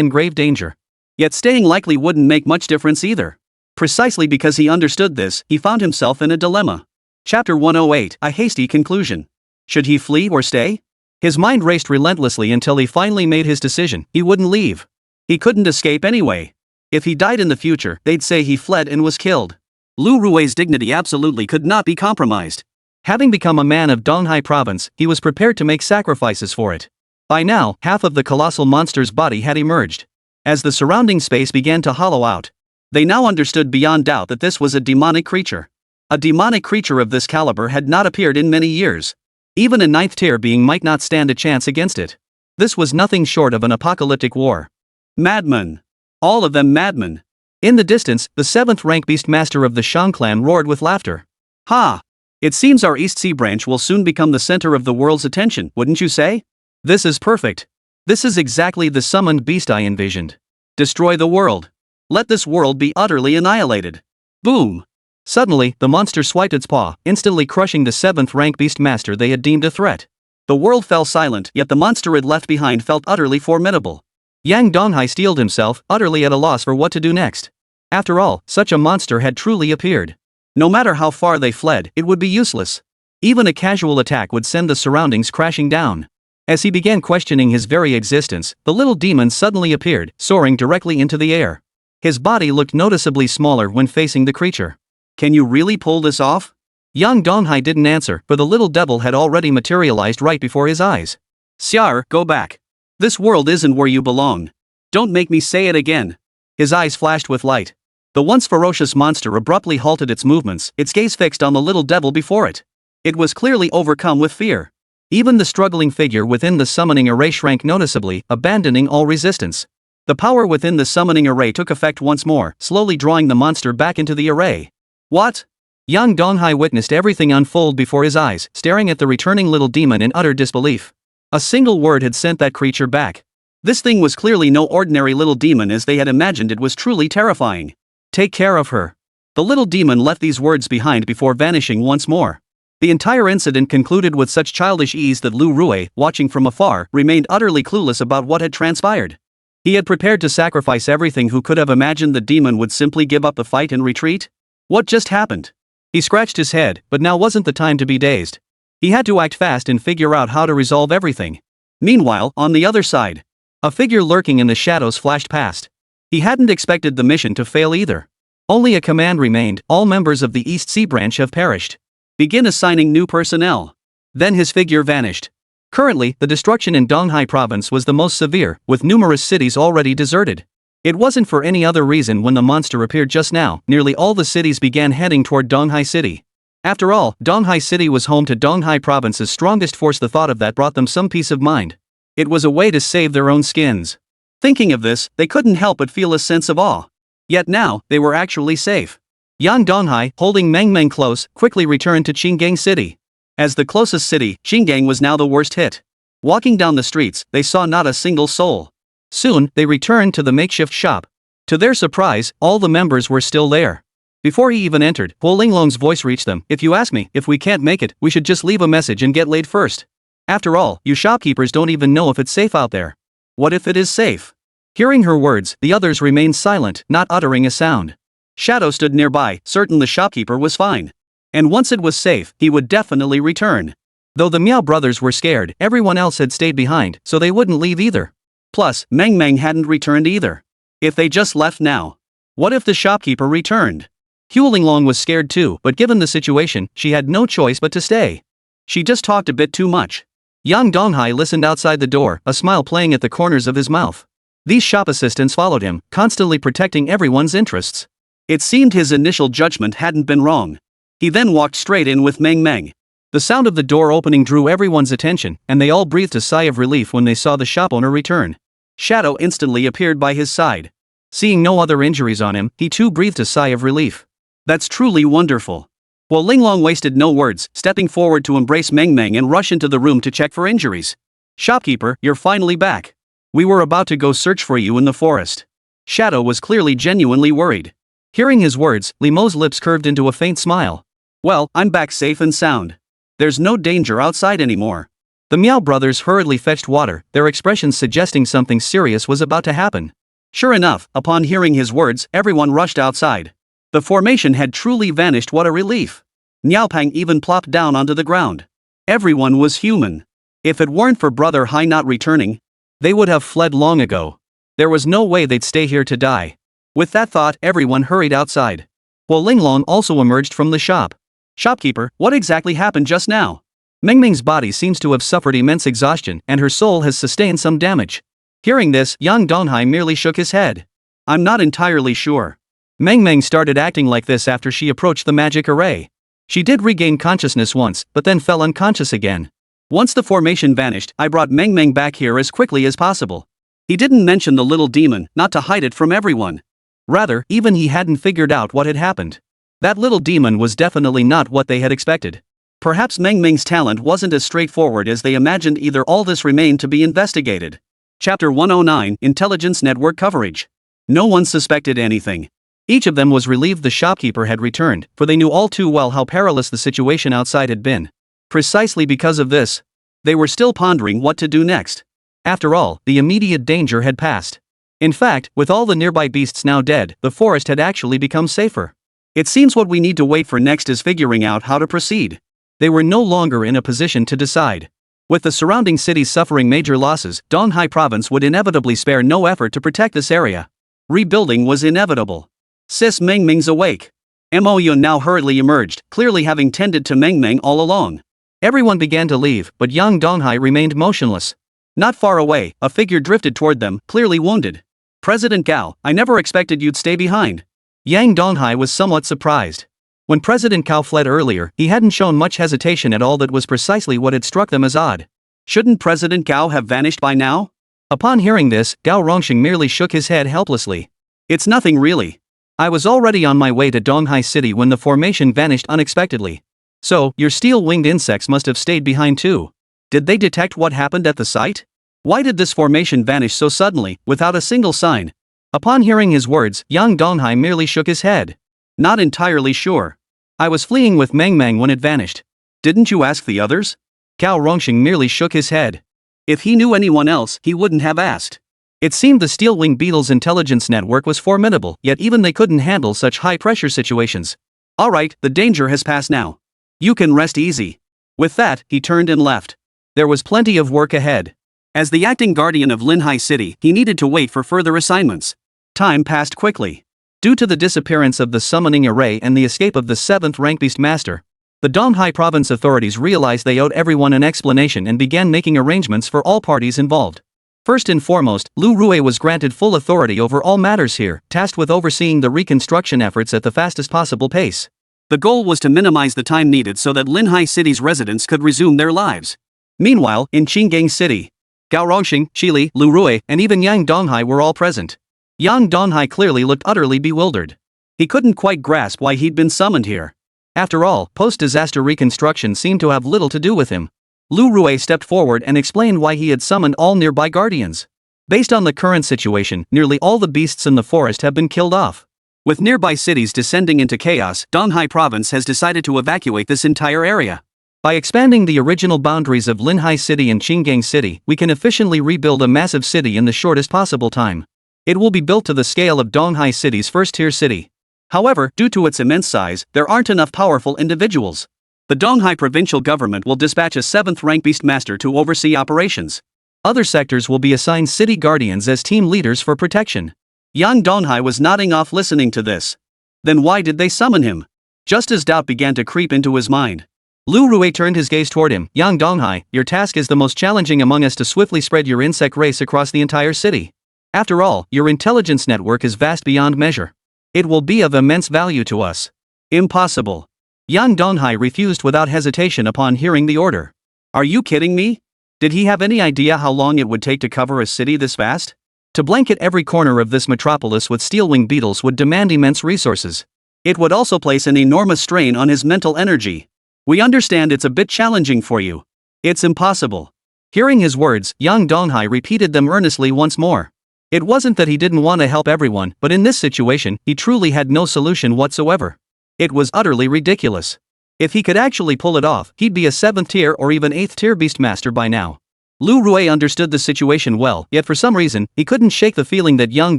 in grave danger. Yet staying likely wouldn't make much difference either. Precisely because he understood this, he found himself in a dilemma. Chapter 108, A Hasty Conclusion. Should he flee or stay? His mind raced relentlessly until he finally made his decision. He wouldn't leave. He couldn't escape anyway. If he died in the future, they'd say he fled and was killed. Lu Rui's dignity absolutely could not be compromised. Having become a man of Donghai province, he was prepared to make sacrifices for it. By now, half of the colossal monster's body had emerged. As the surrounding space began to hollow out, they now understood beyond doubt that this was a demonic creature. A demonic creature of this caliber had not appeared in many years. Even a 9th tier being might not stand a chance against it. This was nothing short of an apocalyptic war. Madmen. All of them madmen. In the distance, the 7th rank beastmaster of the Shang clan roared with laughter. Ha! It seems our East Sea branch will soon become the center of the world's attention, wouldn't you say? This is perfect. This is exactly the summoned beast I envisioned. Destroy the world. Let this world be utterly annihilated. Boom! Suddenly, the monster swiped its paw, instantly crushing the 7th rank beastmaster they had deemed a threat. The world fell silent, yet the monster it left behind felt utterly formidable. Yang Donghai steeled himself, utterly at a loss for what to do next. After all, such a monster had truly appeared. No matter how far they fled, it would be useless. Even a casual attack would send the surroundings crashing down. As he began questioning his very existence, the little demon suddenly appeared, soaring directly into the air. His body looked noticeably smaller when facing the creature. Can you really pull this off? Yang Donghai didn't answer, for the little devil had already materialized right before his eyes. Xiar, go back. This world isn't where you belong. Don't make me say it again. His eyes flashed with light. The once ferocious monster abruptly halted its movements, its gaze fixed on the little devil before it. It was clearly overcome with fear. Even the struggling figure within the summoning array shrank noticeably, abandoning all resistance. The power within the summoning array took effect once more, slowly drawing the monster back into the array. What? Young Donghai witnessed everything unfold before his eyes, staring at the returning little demon in utter disbelief. A single word had sent that creature back. This thing was clearly no ordinary little demon as they had imagined. It was truly terrifying. Take care of her. The little demon left these words behind before vanishing once more. The entire incident concluded with such childish ease that Lu Rui, watching from afar, remained utterly clueless about what had transpired. He had prepared to sacrifice everything. Who could have imagined the demon would simply give up the fight and retreat? What just happened? He scratched his head, but now wasn't the time to be dazed. He had to act fast and figure out how to resolve everything. Meanwhile, on the other side, a figure lurking in the shadows flashed past. He hadn't expected the mission to fail either. Only a command remained: all members of the East Sea branch have perished. Begin assigning new personnel. Then his figure vanished. Currently, the destruction in Donghai province was the most severe, with numerous cities already deserted. It wasn't for any other reason. When the monster appeared just now, nearly all the cities began heading toward Donghai City. After all, Donghai City was home to Donghai province's strongest force. The thought of that brought them some peace of mind. It was a way to save their own skins. Thinking of this, they couldn't help but feel a sense of awe. Yet now, they were actually safe. Yang Donghai, holding Meng Meng close, quickly returned to Qinggang City. As the closest city, Qinggang was now the worst hit. Walking down the streets, they saw not a single soul. Soon, they returned to the makeshift shop. To their surprise, all the members were still there. Before he even entered, Huo Linglong's voice reached them. If you ask me, if we can't make it, we should just leave a message and get laid first. After all, you shopkeepers don't even know if it's safe out there. What if it is safe? Hearing her words, the others remained silent, not uttering a sound. Shadow stood nearby, certain the shopkeeper was fine. And once it was safe, he would definitely return. Though the Miao brothers were scared, everyone else had stayed behind, so they wouldn't leave either. Plus, Meng Meng hadn't returned either. If they just left now. What if the shopkeeper returned? Huo Linglong was scared too, but given the situation, she had no choice but to stay. She just talked a bit too much. Yang Donghai listened outside the door, a smile playing at the corners of his mouth. These shop assistants followed him, constantly protecting everyone's interests. It seemed his initial judgment hadn't been wrong. He then walked straight in with Meng Meng. The sound of the door opening drew everyone's attention, and they all breathed a sigh of relief when they saw the shop owner return. Shadow instantly appeared by his side. Seeing no other injuries on him, he too breathed a sigh of relief. That's truly wonderful. While Linglong wasted no words, stepping forward to embrace Meng Meng and rush into the room to check for injuries. Shopkeeper, you're finally back. We were about to go search for you in the forest. Shadow was clearly genuinely worried. Hearing his words, Li Mo's lips curved into a faint smile. Well, I'm back safe and sound. There's no danger outside anymore. The Miao brothers hurriedly fetched water, their expressions suggesting something serious was about to happen. Sure enough, upon hearing his words, everyone rushed outside. The formation had truly vanished. What a relief. Niaopang even plopped down onto the ground. Everyone was human. If it weren't for Brother Hai not returning, they would have fled long ago. There was no way they'd stay here to die. With that thought, everyone hurried outside. Huo Linglong also emerged from the shop. Shopkeeper, what exactly happened just now? Meng Meng's body seems to have suffered immense exhaustion, and her soul has sustained some damage. Hearing this, Yang Donghai merely shook his head. I'm not entirely sure. Meng Meng started acting like this after she approached the magic array. She did regain consciousness once, but then fell unconscious again. Once the formation vanished, I brought Meng Meng back here as quickly as possible. He didn't mention the little demon, not to hide it from everyone. Rather, even he hadn't figured out what had happened. That little demon was definitely not what they had expected. Perhaps Meng Meng's talent wasn't as straightforward as they imagined either. All this remained to be investigated. Chapter 109, Intelligence Network Coverage. No one suspected anything. Each of them was relieved the shopkeeper had returned, for they knew all too well how perilous the situation outside had been. Precisely because of this, they were still pondering what to do next. After all, the immediate danger had passed. In fact, with all the nearby beasts now dead, the forest had actually become safer. It seems what we need to wait for next is figuring out how to proceed. They were no longer in a position to decide. With the surrounding cities suffering major losses, Donghai province would inevitably spare no effort to protect this area. Rebuilding was inevitable. Sis Meng Meng's awake. Mo Yun now hurriedly emerged, clearly having tended to Meng Meng all along. Everyone began to leave, but young Donghai remained motionless. Not far away, a figure drifted toward them, clearly wounded. President Gao, I never expected you'd stay behind. Yang Donghai was somewhat surprised. When President Cao fled earlier, he hadn't shown much hesitation at all. That was precisely what had struck them as odd. Shouldn't President Gao have vanished by now? Upon hearing this, Gao Rongxing merely shook his head helplessly. It's nothing really. I was already on my way to Donghai City when the formation vanished unexpectedly. So, your steel-winged insects must have stayed behind too. Did they detect what happened at the site? Why did this formation vanish so suddenly, without a single sign? Upon hearing his words, Yang Donghai merely shook his head. Not entirely sure. I was fleeing with Meng Meng when it vanished. Didn't you ask the others? Gao Rongxing merely shook his head. If he knew anyone else, he wouldn't have asked. It seemed the steel-winged beetle's intelligence network was formidable, yet even they couldn't handle such high-pressure situations. Alright, the danger has passed now. You can rest easy. With that, he turned and left. There was plenty of work ahead. As the acting guardian of Linhai City, he needed to wait for further assignments. Time passed quickly. Due to the disappearance of the summoning array and the escape of the 7th rank beast master, the Donghai province authorities realized they owed everyone an explanation and began making arrangements for all parties involved. First and foremost, Lu Rui was granted full authority over all matters here, tasked with overseeing the reconstruction efforts at the fastest possible pace. The goal was to minimize the time needed so that Linhai City's residents could resume their lives. Meanwhile, in Qinggang City, Gao Rongxing, Qili, Lu Rui, and even Yang Donghai were all present. Yang Donghai clearly looked utterly bewildered. He couldn't quite grasp why he'd been summoned here. After all, post-disaster reconstruction seemed to have little to do with him. Lu Rui stepped forward and explained why he had summoned all nearby guardians. Based on the current situation, nearly all the beasts in the forest have been killed off. With nearby cities descending into chaos, Donghai province has decided to evacuate this entire area. By expanding the original boundaries of Linhai City and Qinggang City, we can efficiently rebuild a massive city in the shortest possible time. It will be built to the scale of Donghai City's first-tier city. However, due to its immense size, there aren't enough powerful individuals. The Donghai provincial government will dispatch a 7th rank beast master to oversee operations. Other sectors will be assigned city guardians as team leaders for protection. Yang Donghai was nodding off listening to this. Then why did they summon him? Just as doubt began to creep into his mind, Lu Rui turned his gaze toward him. Yang Donghai, your task is the most challenging among us to swiftly spread your insect race across the entire city. After all, your intelligence network is vast beyond measure. It will be of immense value to us. Impossible. Yang Donghai refused without hesitation upon hearing the order. Are you kidding me? Did he have any idea how long it would take to cover a city this vast? To blanket every corner of this metropolis with steel-winged beetles would demand immense resources. It would also place an enormous strain on his mental energy. We understand it's a bit challenging for you. It's impossible. Hearing his words, Yang Donghai repeated them earnestly once more. It wasn't that he didn't want to help everyone, but in this situation, he truly had no solution whatsoever. It was utterly ridiculous. If he could actually pull it off, he'd be a 7th tier or even 8th tier beastmaster by now. Lu Rui understood the situation well, yet for some reason, he couldn't shake the feeling that Yang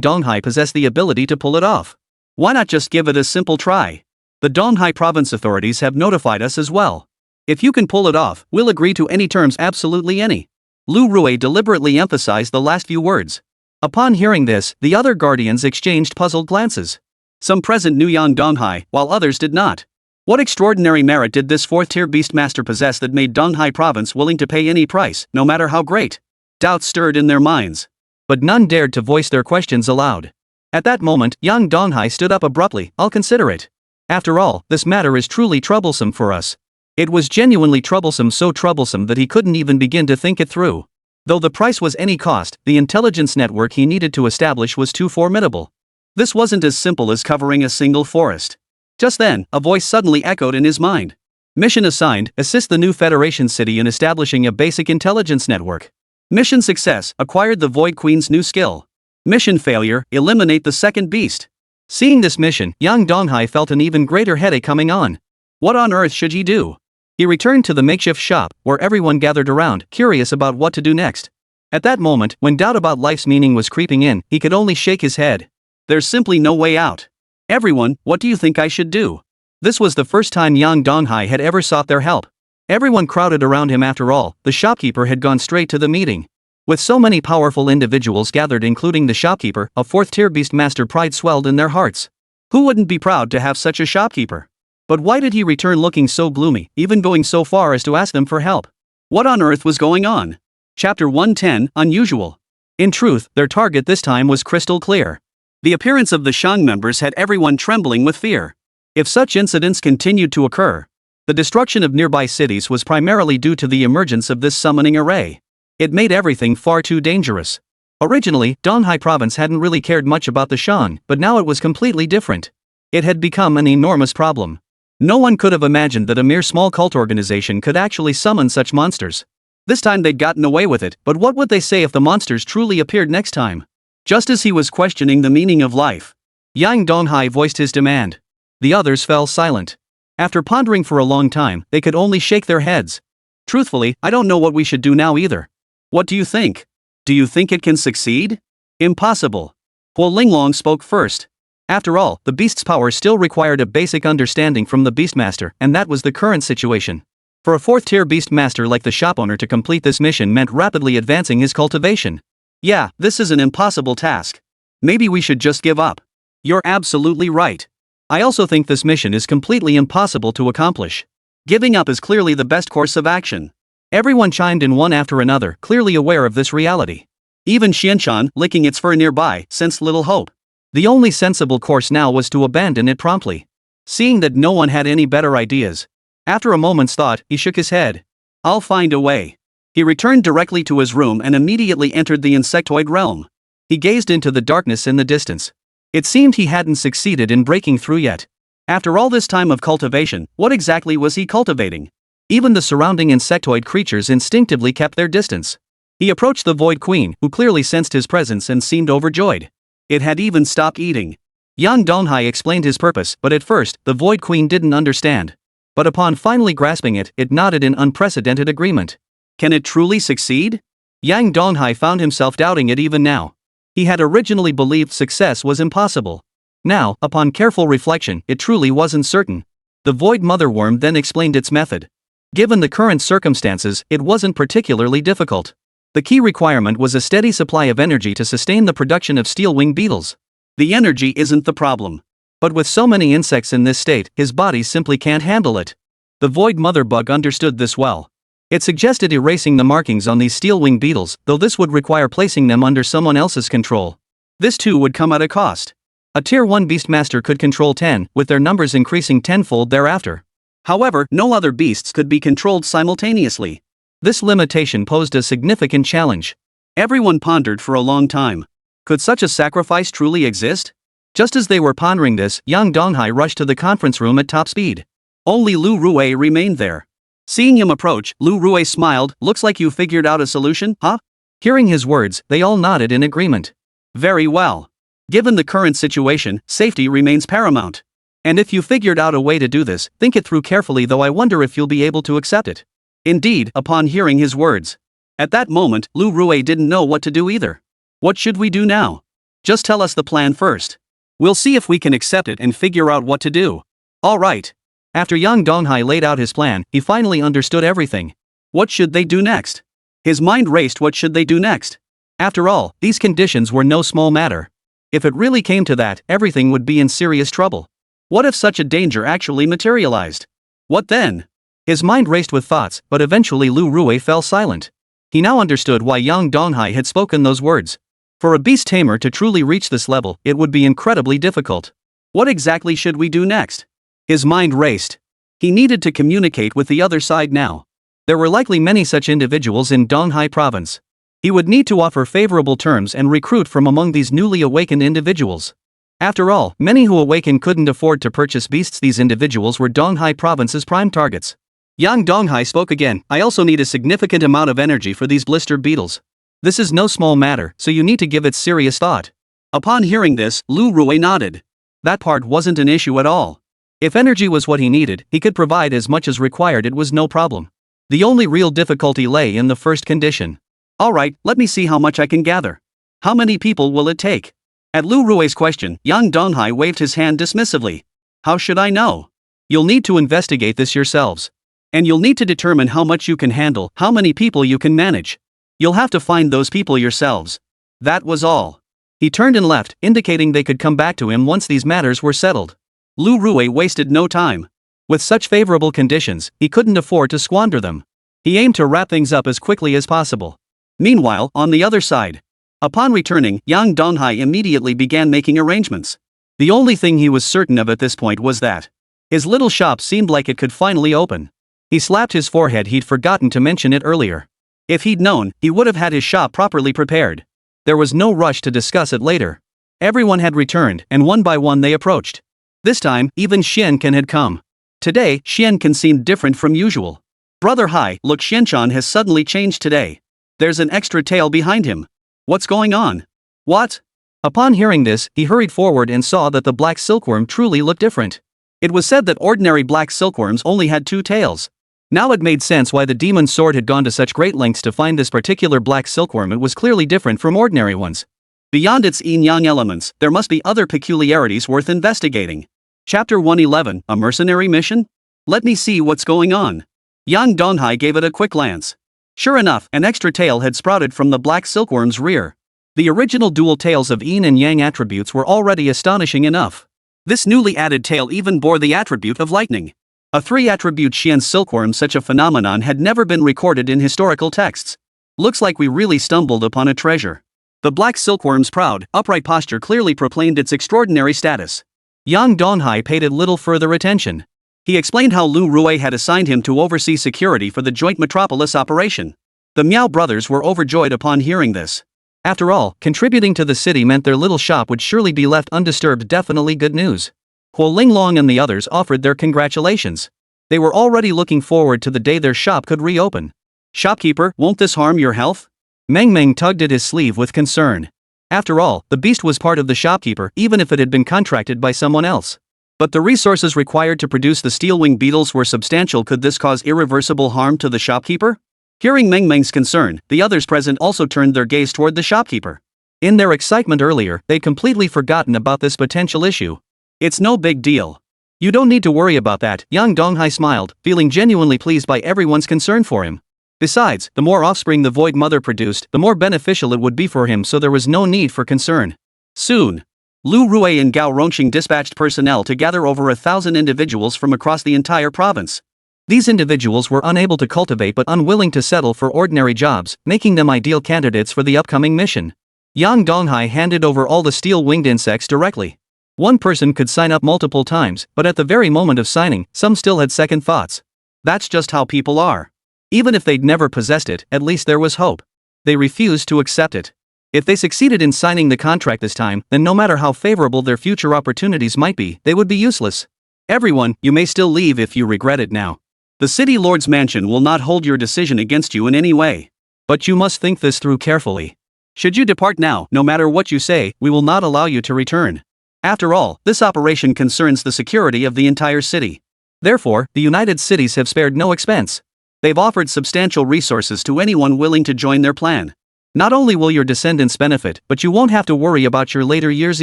Donghai possessed the ability to pull it off. Why not just give it a simple try? The Donghai province authorities have notified us as well. If you can pull it off, we'll agree to any terms, absolutely any. Lu Rui deliberately emphasized the last few words. Upon hearing this, the other guardians exchanged puzzled glances. Some present knew Yang Donghai, while others did not. What extraordinary merit did this 4th-tier beastmaster possess that made Donghai province willing to pay any price, no matter how great? Doubts stirred in their minds. But none dared to voice their questions aloud. At that moment, Yang Donghai stood up abruptly. I'll consider it. After all, this matter is truly troublesome for us. It was genuinely troublesome, so troublesome that he couldn't even begin to think it through. Though the price was any cost, the intelligence network he needed to establish was too formidable. This wasn't as simple as covering a single forest. Just then, a voice suddenly echoed in his mind. Mission assigned, assist the new Federation city in establishing a basic intelligence network. Mission success, acquired the Void Queen's new skill. Mission failure, eliminate the second beast. Seeing this mission, Yang Donghai felt an even greater headache coming on. What on earth should he do? He returned to the makeshift shop, where everyone gathered around, curious about what to do next. At that moment, when doubt about life's meaning was creeping in, he could only shake his head. There's simply no way out. Everyone, what do you think I should do? This was the first time Yang Donghai had ever sought their help. Everyone crowded around him. After all, the shopkeeper had gone straight to the meeting. With so many powerful individuals gathered, including the shopkeeper, a 4th-tier beastmaster, pride swelled in their hearts. Who wouldn't be proud to have such a shopkeeper? But why did he return looking so gloomy, even going so far as to ask them for help? What on earth was going on? Chapter 110, Unusual. In truth, their target this time was crystal clear. The appearance of the Shang members had everyone trembling with fear. If such incidents continued to occur, the destruction of nearby cities was primarily due to the emergence of this summoning array. It made everything far too dangerous. Originally, Donghai province hadn't really cared much about the Shang, but now it was completely different. It had become an enormous problem. No one could have imagined that a mere small cult organization could actually summon such monsters. This time they'd gotten away with it, but what would they say if the monsters truly appeared next time? Just as he was questioning the meaning of life, Yang Donghai voiced his demand. The others fell silent. After pondering for a long time, they could only shake their heads. Truthfully, I don't know what we should do now either. What do you think? Do you think it can succeed? Impossible. Huo Linglong spoke first. After all, the beast's power still required a basic understanding from the beastmaster, and that was the current situation. For a 4th-tier beastmaster like the shopowner to complete this mission meant rapidly advancing his cultivation. Yeah, this is an impossible task. Maybe we should just give up. You're absolutely right. I also think this mission is completely impossible to accomplish. Giving up is clearly the best course of action. Everyone chimed in one after another, clearly aware of this reality. Even Xianshan, licking its fur nearby, sensed little hope. The only sensible course now was to abandon it promptly. Seeing that no one had any better ideas, after a moment's thought, he shook his head. I'll find a way. He returned directly to his room and immediately entered the insectoid realm. He gazed into the darkness in the distance. It seemed he hadn't succeeded in breaking through yet. After all this time of cultivation, what exactly was he cultivating? Even the surrounding insectoid creatures instinctively kept their distance. He approached the Void Queen, who clearly sensed his presence and seemed overjoyed. It had even stopped eating. Yang Donghai explained his purpose, but at first, the Void Queen didn't understand. But upon finally grasping it, it nodded in unprecedented agreement. Can it truly succeed? Yang Donghai found himself doubting it even now. He had originally believed success was impossible. Now, upon careful reflection, it truly wasn't certain. The Void Motherworm then explained its method. Given the current circumstances, it wasn't particularly difficult. The key requirement was a steady supply of energy to sustain the production of steel-wing beetles. The energy isn't the problem. But with so many insects in this state, his body simply can't handle it. The Void Mother Bug understood this well. It suggested erasing the markings on these steel-wing beetles, though this would require placing them under someone else's control. This too would come at a cost. A Tier 1 Beastmaster could control 10, with their numbers increasing tenfold thereafter. However, no other beasts could be controlled simultaneously. This limitation posed a significant challenge. Everyone pondered for a long time. Could such a sacrifice truly exist? Just as they were pondering this, Yang Donghai rushed to the conference room at top speed. Only Lu Rui remained there. Seeing him approach, Lu Rui smiled. Looks like you figured out a solution, huh? Hearing his words, they all nodded in agreement. Very well. Given the current situation, safety remains paramount. And if you figured out a way to do this, think it through carefully, though I wonder if you'll be able to accept it. Indeed, upon hearing his words. At that moment, Lu Rui didn't know what to do either. What should we do now? Just tell us the plan first. We'll see if we can accept it and figure out what to do. All right. After Yang Donghai laid out his plan, he finally understood everything. What should they do next? His mind raced. What should they do next? After all, these conditions were no small matter. If it really came to that, everything would be in serious trouble. What if such a danger actually materialized? What then? His mind raced with thoughts, but eventually Lu Rui fell silent. He now understood why Yang Donghai had spoken those words. For a beast tamer to truly reach this level, it would be incredibly difficult. What exactly should we do next? His mind raced. He needed to communicate with the other side now. There were likely many such individuals in Donghai province. He would need to offer favorable terms and recruit from among these newly awakened individuals. After all, many who awakened couldn't afford to purchase beasts. These individuals were Donghai province's prime targets. Yang Donghai spoke again. I also need a significant amount of energy for these blister beetles. This is no small matter, so you need to give it serious thought. Upon hearing this, Lu Rui nodded. That part wasn't an issue at all. If energy was what he needed, he could provide as much as required. It was no problem. The only real difficulty lay in the first condition. Alright, let me see how much I can gather. How many people will it take? At Lu Rui's question, Yang Donghai waved his hand dismissively. How should I know? You'll need to investigate this yourselves. And you'll need to determine how much you can handle, how many people you can manage. You'll have to find those people yourselves. That was all. He turned and left, indicating they could come back to him once these matters were settled. Lu Rui wasted no time. With such favorable conditions, he couldn't afford to squander them. He aimed to wrap things up as quickly as possible. Meanwhile, on the other side, Upon returning, Yang Donghai immediately began making arrangements. The only thing he was certain of at this point was that his little shop seemed like it could finally open. He slapped his forehead. He'd forgotten to mention it earlier. If he'd known, he would have had his shop properly prepared. There was no rush to discuss it later. Everyone had returned, and one by one they approached. This time, even Xiankan had come. Today, Xiankan seemed different from usual. Brother Hai, look, Xianchan has suddenly changed today. There's an extra tail behind him. What's going on? What? Upon hearing this, he hurried forward and saw that the black silkworm truly looked different. It was said that ordinary black silkworms only had 2 tails. Now it made sense why the demon sword had gone to such great lengths to find this particular black silkworm. It was clearly different from ordinary ones. Beyond its yin-yang elements, there must be other peculiarities worth investigating. Chapter 111, A Mercenary Mission? Let me see what's going on. Yang Donghai gave it a quick glance. Sure enough, an extra tail had sprouted from the black silkworm's rear. The original dual tails of yin and yang attributes were already astonishing enough. This newly added tail even bore the attribute of lightning. A 3-attribute Xian silkworm. Such a phenomenon had never been recorded in historical texts. Looks like we really stumbled upon a treasure. The black silkworm's proud, upright posture clearly proclaimed its extraordinary status. Yang Donghai paid it little further attention. He explained how Lu Rui had assigned him to oversee security for the joint metropolis operation. The Miao brothers were overjoyed upon hearing this. After all, contributing to the city meant their little shop would surely be left undisturbed. Definitely good news. Huo Linglong and the others offered their congratulations. They were already looking forward to the day their shop could reopen. Shopkeeper, won't this harm your health? Meng Meng tugged at his sleeve with concern. After all, the beast was part of the shopkeeper, even if it had been contracted by someone else. But the resources required to produce the steel-wing beetles were substantial. Could this cause irreversible harm to the shopkeeper? Hearing Meng Meng's concern, the others present also turned their gaze toward the shopkeeper. In their excitement earlier, they'd completely forgotten about this potential issue. It's no big deal. You don't need to worry about that. Yang Donghai smiled, feeling genuinely pleased by everyone's concern for him. Besides, the more offspring the Void Mother produced, the more beneficial it would be for him, so there was no need for concern. Soon, Lu Rui and Gao Rongxing dispatched personnel to gather over 1,000 individuals from across the entire province. These individuals were unable to cultivate but unwilling to settle for ordinary jobs, making them ideal candidates for the upcoming mission. Yang Donghai handed over all the steel-winged insects directly. One person could sign up multiple times, but at the very moment of signing, some still had second thoughts. That's just how people are. Even if they'd never possessed it, at least there was hope. They refused to accept it. If they succeeded in signing the contract this time, then no matter how favorable their future opportunities might be, they would be useless. Everyone, you may still leave if you regret it now. The City Lord's mansion will not hold your decision against you in any way. But you must think this through carefully. Should you depart now, no matter what you say, we will not allow you to return. After all, this operation concerns the security of the entire city. Therefore, the United Cities have spared no expense. They've offered substantial resources to anyone willing to join their plan. Not only will your descendants benefit, but you won't have to worry about your later years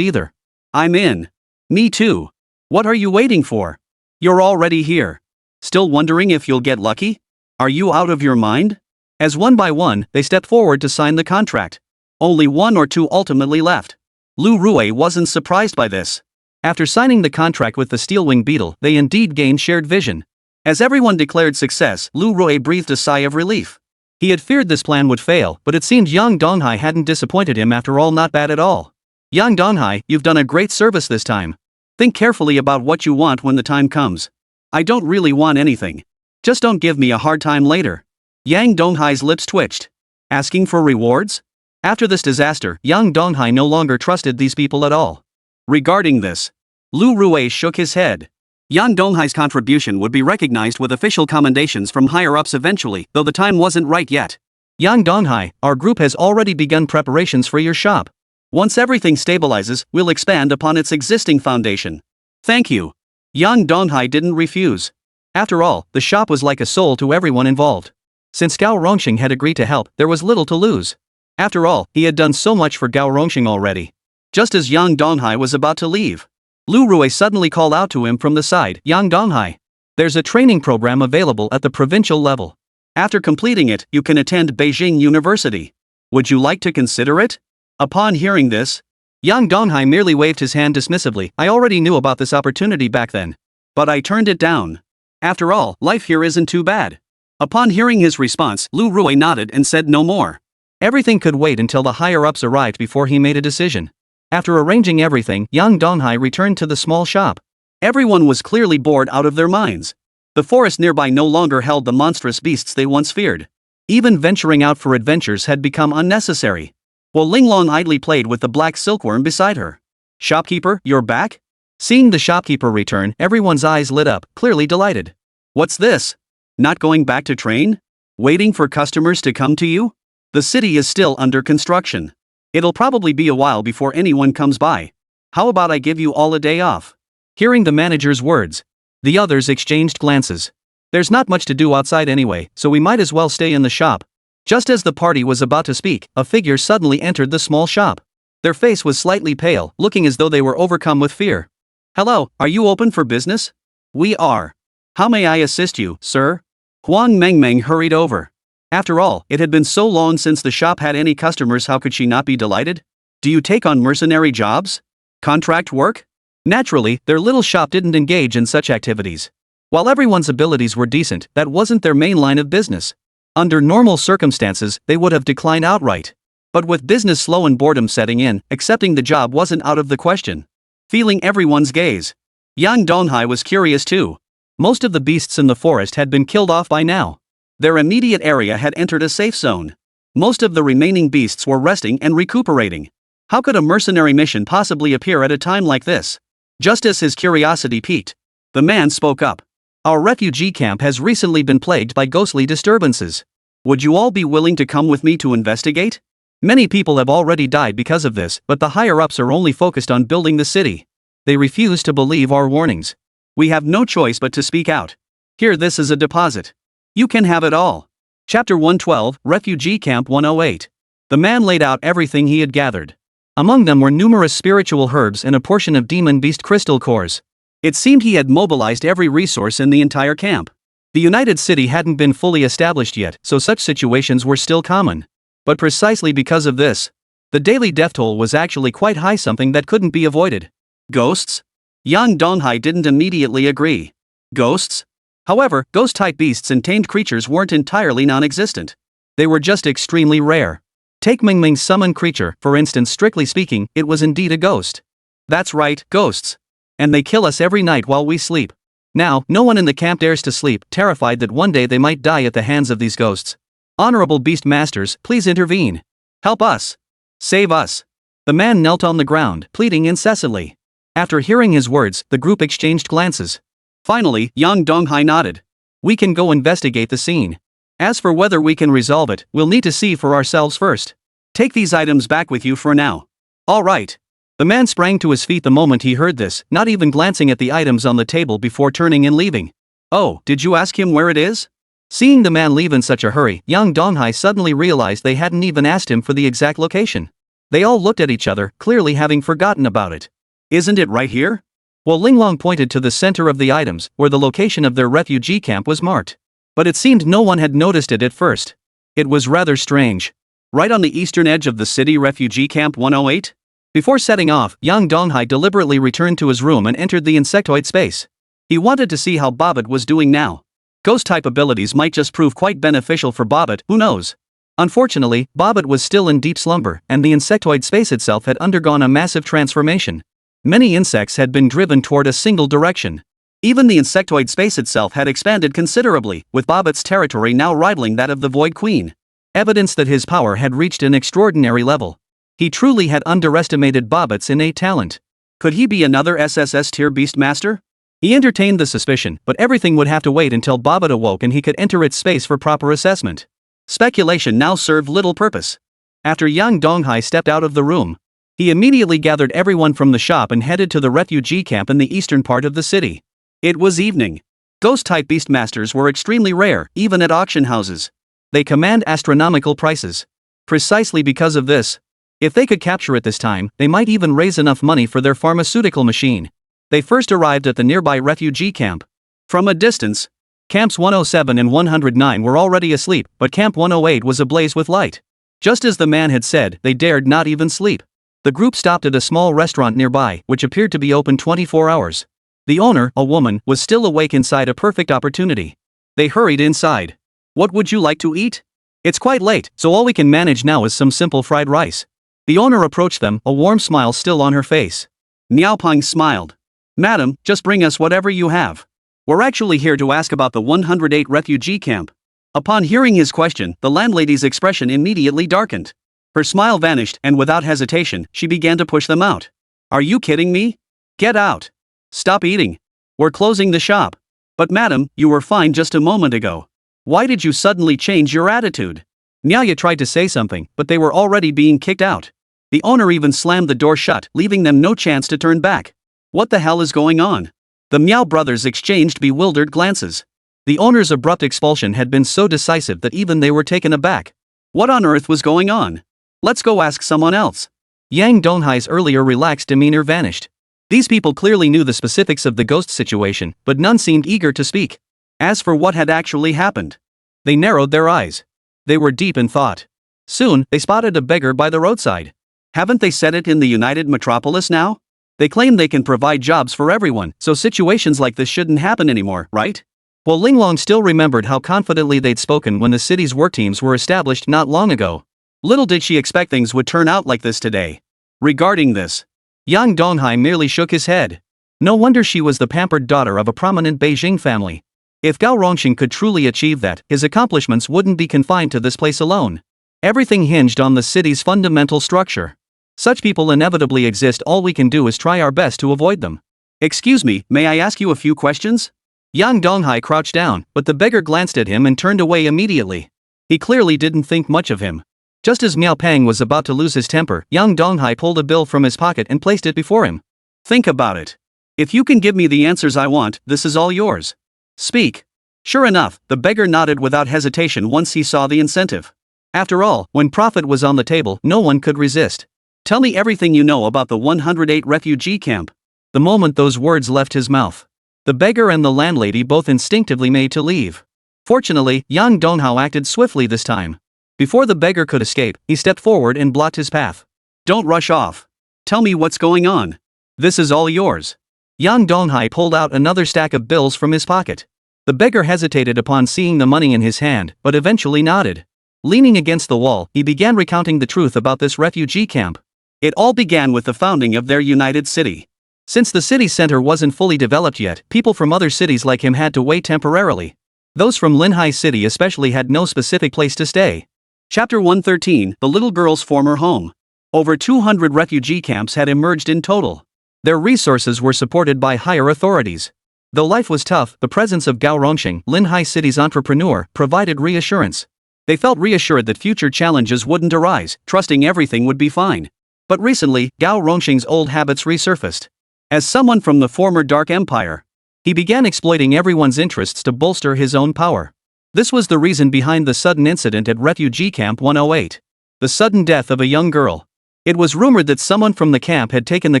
either. I'm in. Me too. What are you waiting for? You're already here. Still wondering if you'll get lucky? Are you out of your mind? As one by one, they stepped forward to sign the contract. Only 1 or 2 ultimately left. Lu Rui wasn't surprised by this. After signing the contract with the Steelwing Beetle, they indeed gained shared vision. As everyone declared success, Lu Rui breathed a sigh of relief. He had feared this plan would fail, but it seemed Yang Donghai hadn't disappointed him after all. Not bad at all. Yang Donghai, you've done a great service this time. Think carefully about what you want when the time comes. I don't really want anything. Just don't give me a hard time later. Yang Donghai's lips twitched. Asking for rewards? After this disaster, Yang Donghai no longer trusted these people at all. Regarding this, Lu Rui shook his head. Yang Donghai's contribution would be recognized with official commendations from higher-ups eventually, though the time wasn't right yet. Yang Donghai, our group has already begun preparations for your shop. Once everything stabilizes, we'll expand upon its existing foundation. Thank you. Yang Donghai didn't refuse. After all, the shop was like a soul to everyone involved. Since Gao Rongxing had agreed to help, there was little to lose. After all, he had done so much for Gao Rongxing already. Just as Yang Donghai was about to leave, Lu Rui suddenly called out to him from the side. Yang Donghai, there's a training program available at the provincial level. After completing it, you can attend Beijing University. Would you like to consider it? Upon hearing this, Yang Donghai merely waved his hand dismissively. I already knew about this opportunity back then. But I turned it down. After all, life here isn't too bad. Upon hearing his response, Lu Rui nodded and said no more. Everything could wait until the higher-ups arrived before he made a decision. After arranging everything, young Donghai returned to the small shop. Everyone was clearly bored out of their minds. The forest nearby no longer held the monstrous beasts they once feared. Even venturing out for adventures had become unnecessary. While Linglong idly played with the black silkworm beside her. "Shopkeeper, you're back?" Seeing the shopkeeper return, everyone's eyes lit up, clearly delighted. "What's this? Not going back to train? Waiting for customers to come to you? The city is still under construction. It'll probably be a while before anyone comes by. How about I give you all a day off?" Hearing the manager's words, the others exchanged glances. There's not much to do outside anyway, so we might as well stay in the shop. Just as the party was about to speak, a figure suddenly entered the small shop. Their face was slightly pale, looking as though they were overcome with fear. "Hello, are you open for business?" "We are. How may I assist you, sir?" Huang Mengmeng hurried over. After all, it had been so long since the shop had any customers, how could she not be delighted? "Do you take on mercenary jobs? Contract work?" Naturally, their little shop didn't engage in such activities. While everyone's abilities were decent, that wasn't their main line of business. Under normal circumstances, they would have declined outright. But with business slow and boredom setting in, accepting the job wasn't out of the question. Feeling everyone's gaze, Yang Donghai was curious too. Most of the beasts in the forest had been killed off by now. Their immediate area had entered a safe zone. Most of the remaining beasts were resting and recuperating. How could a mercenary mission possibly appear at a time like this? Just as his curiosity piqued, the man spoke up. "Our refugee camp has recently been plagued by ghostly disturbances. Would you all be willing to come with me to investigate? Many people have already died because of this, but the higher-ups are only focused on building the city. They refuse to believe our warnings. We have no choice but to speak out. Here, this is a deposit. You can have it all." Chapter 112, Refugee Camp 108. The man laid out everything he had gathered. Among them were numerous spiritual herbs and a portion of demon beast crystal cores. It seemed he had mobilized every resource in the entire camp. The United City hadn't been fully established yet, so such situations were still common. But precisely because of this, the daily death toll was actually quite high, something that couldn't be avoided. Ghosts? Yang Donghai didn't immediately agree. Ghosts? However, ghost-type beasts and tamed creatures weren't entirely non-existent. They were just extremely rare. Take Mingming's summoned creature, for instance. Strictly speaking, it was indeed a ghost. That's right, ghosts. And they kill us every night while we sleep. Now, no one in the camp dares to sleep, terrified that one day they might die at the hands of these ghosts. Honorable beast masters, please intervene. Help us. Save us. The man knelt on the ground, pleading incessantly. After hearing his words, the group exchanged glances. Finally, Yang Donghai nodded. "We can go investigate the scene. As for whether we can resolve it, we'll need to see for ourselves first. Take these items back with you for now." "All right." The man sprang to his feet the moment he heard this, not even glancing at the items on the table before turning and leaving. "Oh, did you ask him where it is?" Seeing the man leave in such a hurry, Yang Donghai suddenly realized they hadn't even asked him for the exact location. They all looked at each other, clearly having forgotten about it. "Isn't it right here?" While Linglong pointed to the center of the items, where the location of their refugee camp was marked. But it seemed no one had noticed it at first. It was rather strange. Right on the eastern edge of the city, refugee camp 108? Before setting off, Yang Donghai deliberately returned to his room and entered the insectoid space. He wanted to see how Bobbitt was doing now. Ghost-type abilities might just prove quite beneficial for Bobbitt, who knows? Unfortunately, Bobbitt was still in deep slumber, and the insectoid space itself had undergone a massive transformation. Many insects had been driven toward a single direction. Even the insectoid space itself had expanded considerably, with Bobbitt's territory now rivaling that of the Void Queen. Evidence that his power had reached an extraordinary level. He truly had underestimated Bobbitt's innate talent. Could he be another SSS-tier beastmaster? He entertained the suspicion, but everything would have to wait until Bobbitt awoke and he could enter its space for proper assessment. Speculation now served little purpose. After Yang Donghai stepped out of the room, he immediately gathered everyone from the shop and headed to the refugee camp in the eastern part of the city. It was evening. Ghost-type beastmasters were extremely rare, even at auction houses. They command astronomical prices. Precisely because of this, if they could capture it this time, they might even raise enough money for their pharmaceutical machine. They first arrived at the nearby refugee camp. From a distance, Camps 107 and 109 were already asleep, but Camp 108 was ablaze with light. Just as the man had said, they dared not even sleep. The group stopped at a small restaurant nearby, which appeared to be open 24 hours. The owner, a woman, was still awake inside, a perfect opportunity. They hurried inside. "What would you like to eat?" It's quite late, so all we can manage now is some simple fried rice. The owner approached them, a warm smile still on her face. Miaopeng smiled. Madam, just bring us whatever you have. We're actually here to ask about the 108 refugee camp. Upon hearing his question, the landlady's expression immediately darkened. Her smile vanished, and without hesitation, she began to push them out. Are you kidding me? Get out. Stop eating. We're closing the shop. But madam, you were fine just a moment ago. Why did you suddenly change your attitude? Nyaya tried to say something, but they were already being kicked out. The owner even slammed the door shut, leaving them no chance to turn back. What the hell is going on? The Miao brothers exchanged bewildered glances. The owner's abrupt expulsion had been so decisive that even they were taken aback. What on earth was going on? Let's go ask someone else. Yang Donghai's earlier relaxed demeanor vanished. These people clearly knew the specifics of the ghost situation, but none seemed eager to speak. As for what had actually happened, they narrowed their eyes. They were deep in thought. Soon, they spotted a beggar by the roadside. Haven't they said it in the United Metropolis now? They claim they can provide jobs for everyone, so situations like this shouldn't happen anymore, right? Well, Linglong still remembered how confidently they'd spoken when the city's work teams were established not long ago. Little did she expect things would turn out like this today. Regarding this, Yang Donghai merely shook his head. No wonder she was the pampered daughter of a prominent Beijing family. If Gao Rongxing could truly achieve that, his accomplishments wouldn't be confined to this place alone. Everything hinged on the city's fundamental structure. Such people inevitably exist. All we can do is try our best to avoid them. Excuse me, may I ask you a few questions? Yang Donghai crouched down, but the beggar glanced at him and turned away immediately. He clearly didn't think much of him. Just as Miao Peng was about to lose his temper, Yang Donghai pulled a bill from his pocket and placed it before him. Think about it. If you can give me the answers I want, this is all yours. Speak. Sure enough, the beggar nodded without hesitation once he saw the incentive. After all, when profit was on the table, no one could resist. Tell me everything you know about the 108 refugee camp. The moment those words left his mouth, the beggar and the landlady both instinctively made to leave. Fortunately, Yang Donghai acted swiftly this time. Before the beggar could escape, he stepped forward and blocked his path. Don't rush off. Tell me what's going on. This is all yours. Yang Donghai pulled out another stack of bills from his pocket. The beggar hesitated upon seeing the money in his hand, but eventually nodded. Leaning against the wall, he began recounting the truth about this refugee camp. It all began with the founding of their united city. Since the city center wasn't fully developed yet, people from other cities like him had to wait temporarily. Those from Linhai City especially had no specific place to stay. Chapter 113, The Little Girl's Former Home. Over 200 refugee camps had emerged in total. Their resources were supported by higher authorities. Though life was tough, the presence of Gao Rongxing, Linhai City's entrepreneur, provided reassurance. They felt reassured that future challenges wouldn't arise, trusting everything would be fine. But recently, Gao Rongxing's old habits resurfaced. As someone from the former Dark Empire, he began exploiting everyone's interests to bolster his own power. This was the reason behind the sudden incident at Refugee Camp 108. The sudden death of a young girl. It was rumored that someone from the camp had taken the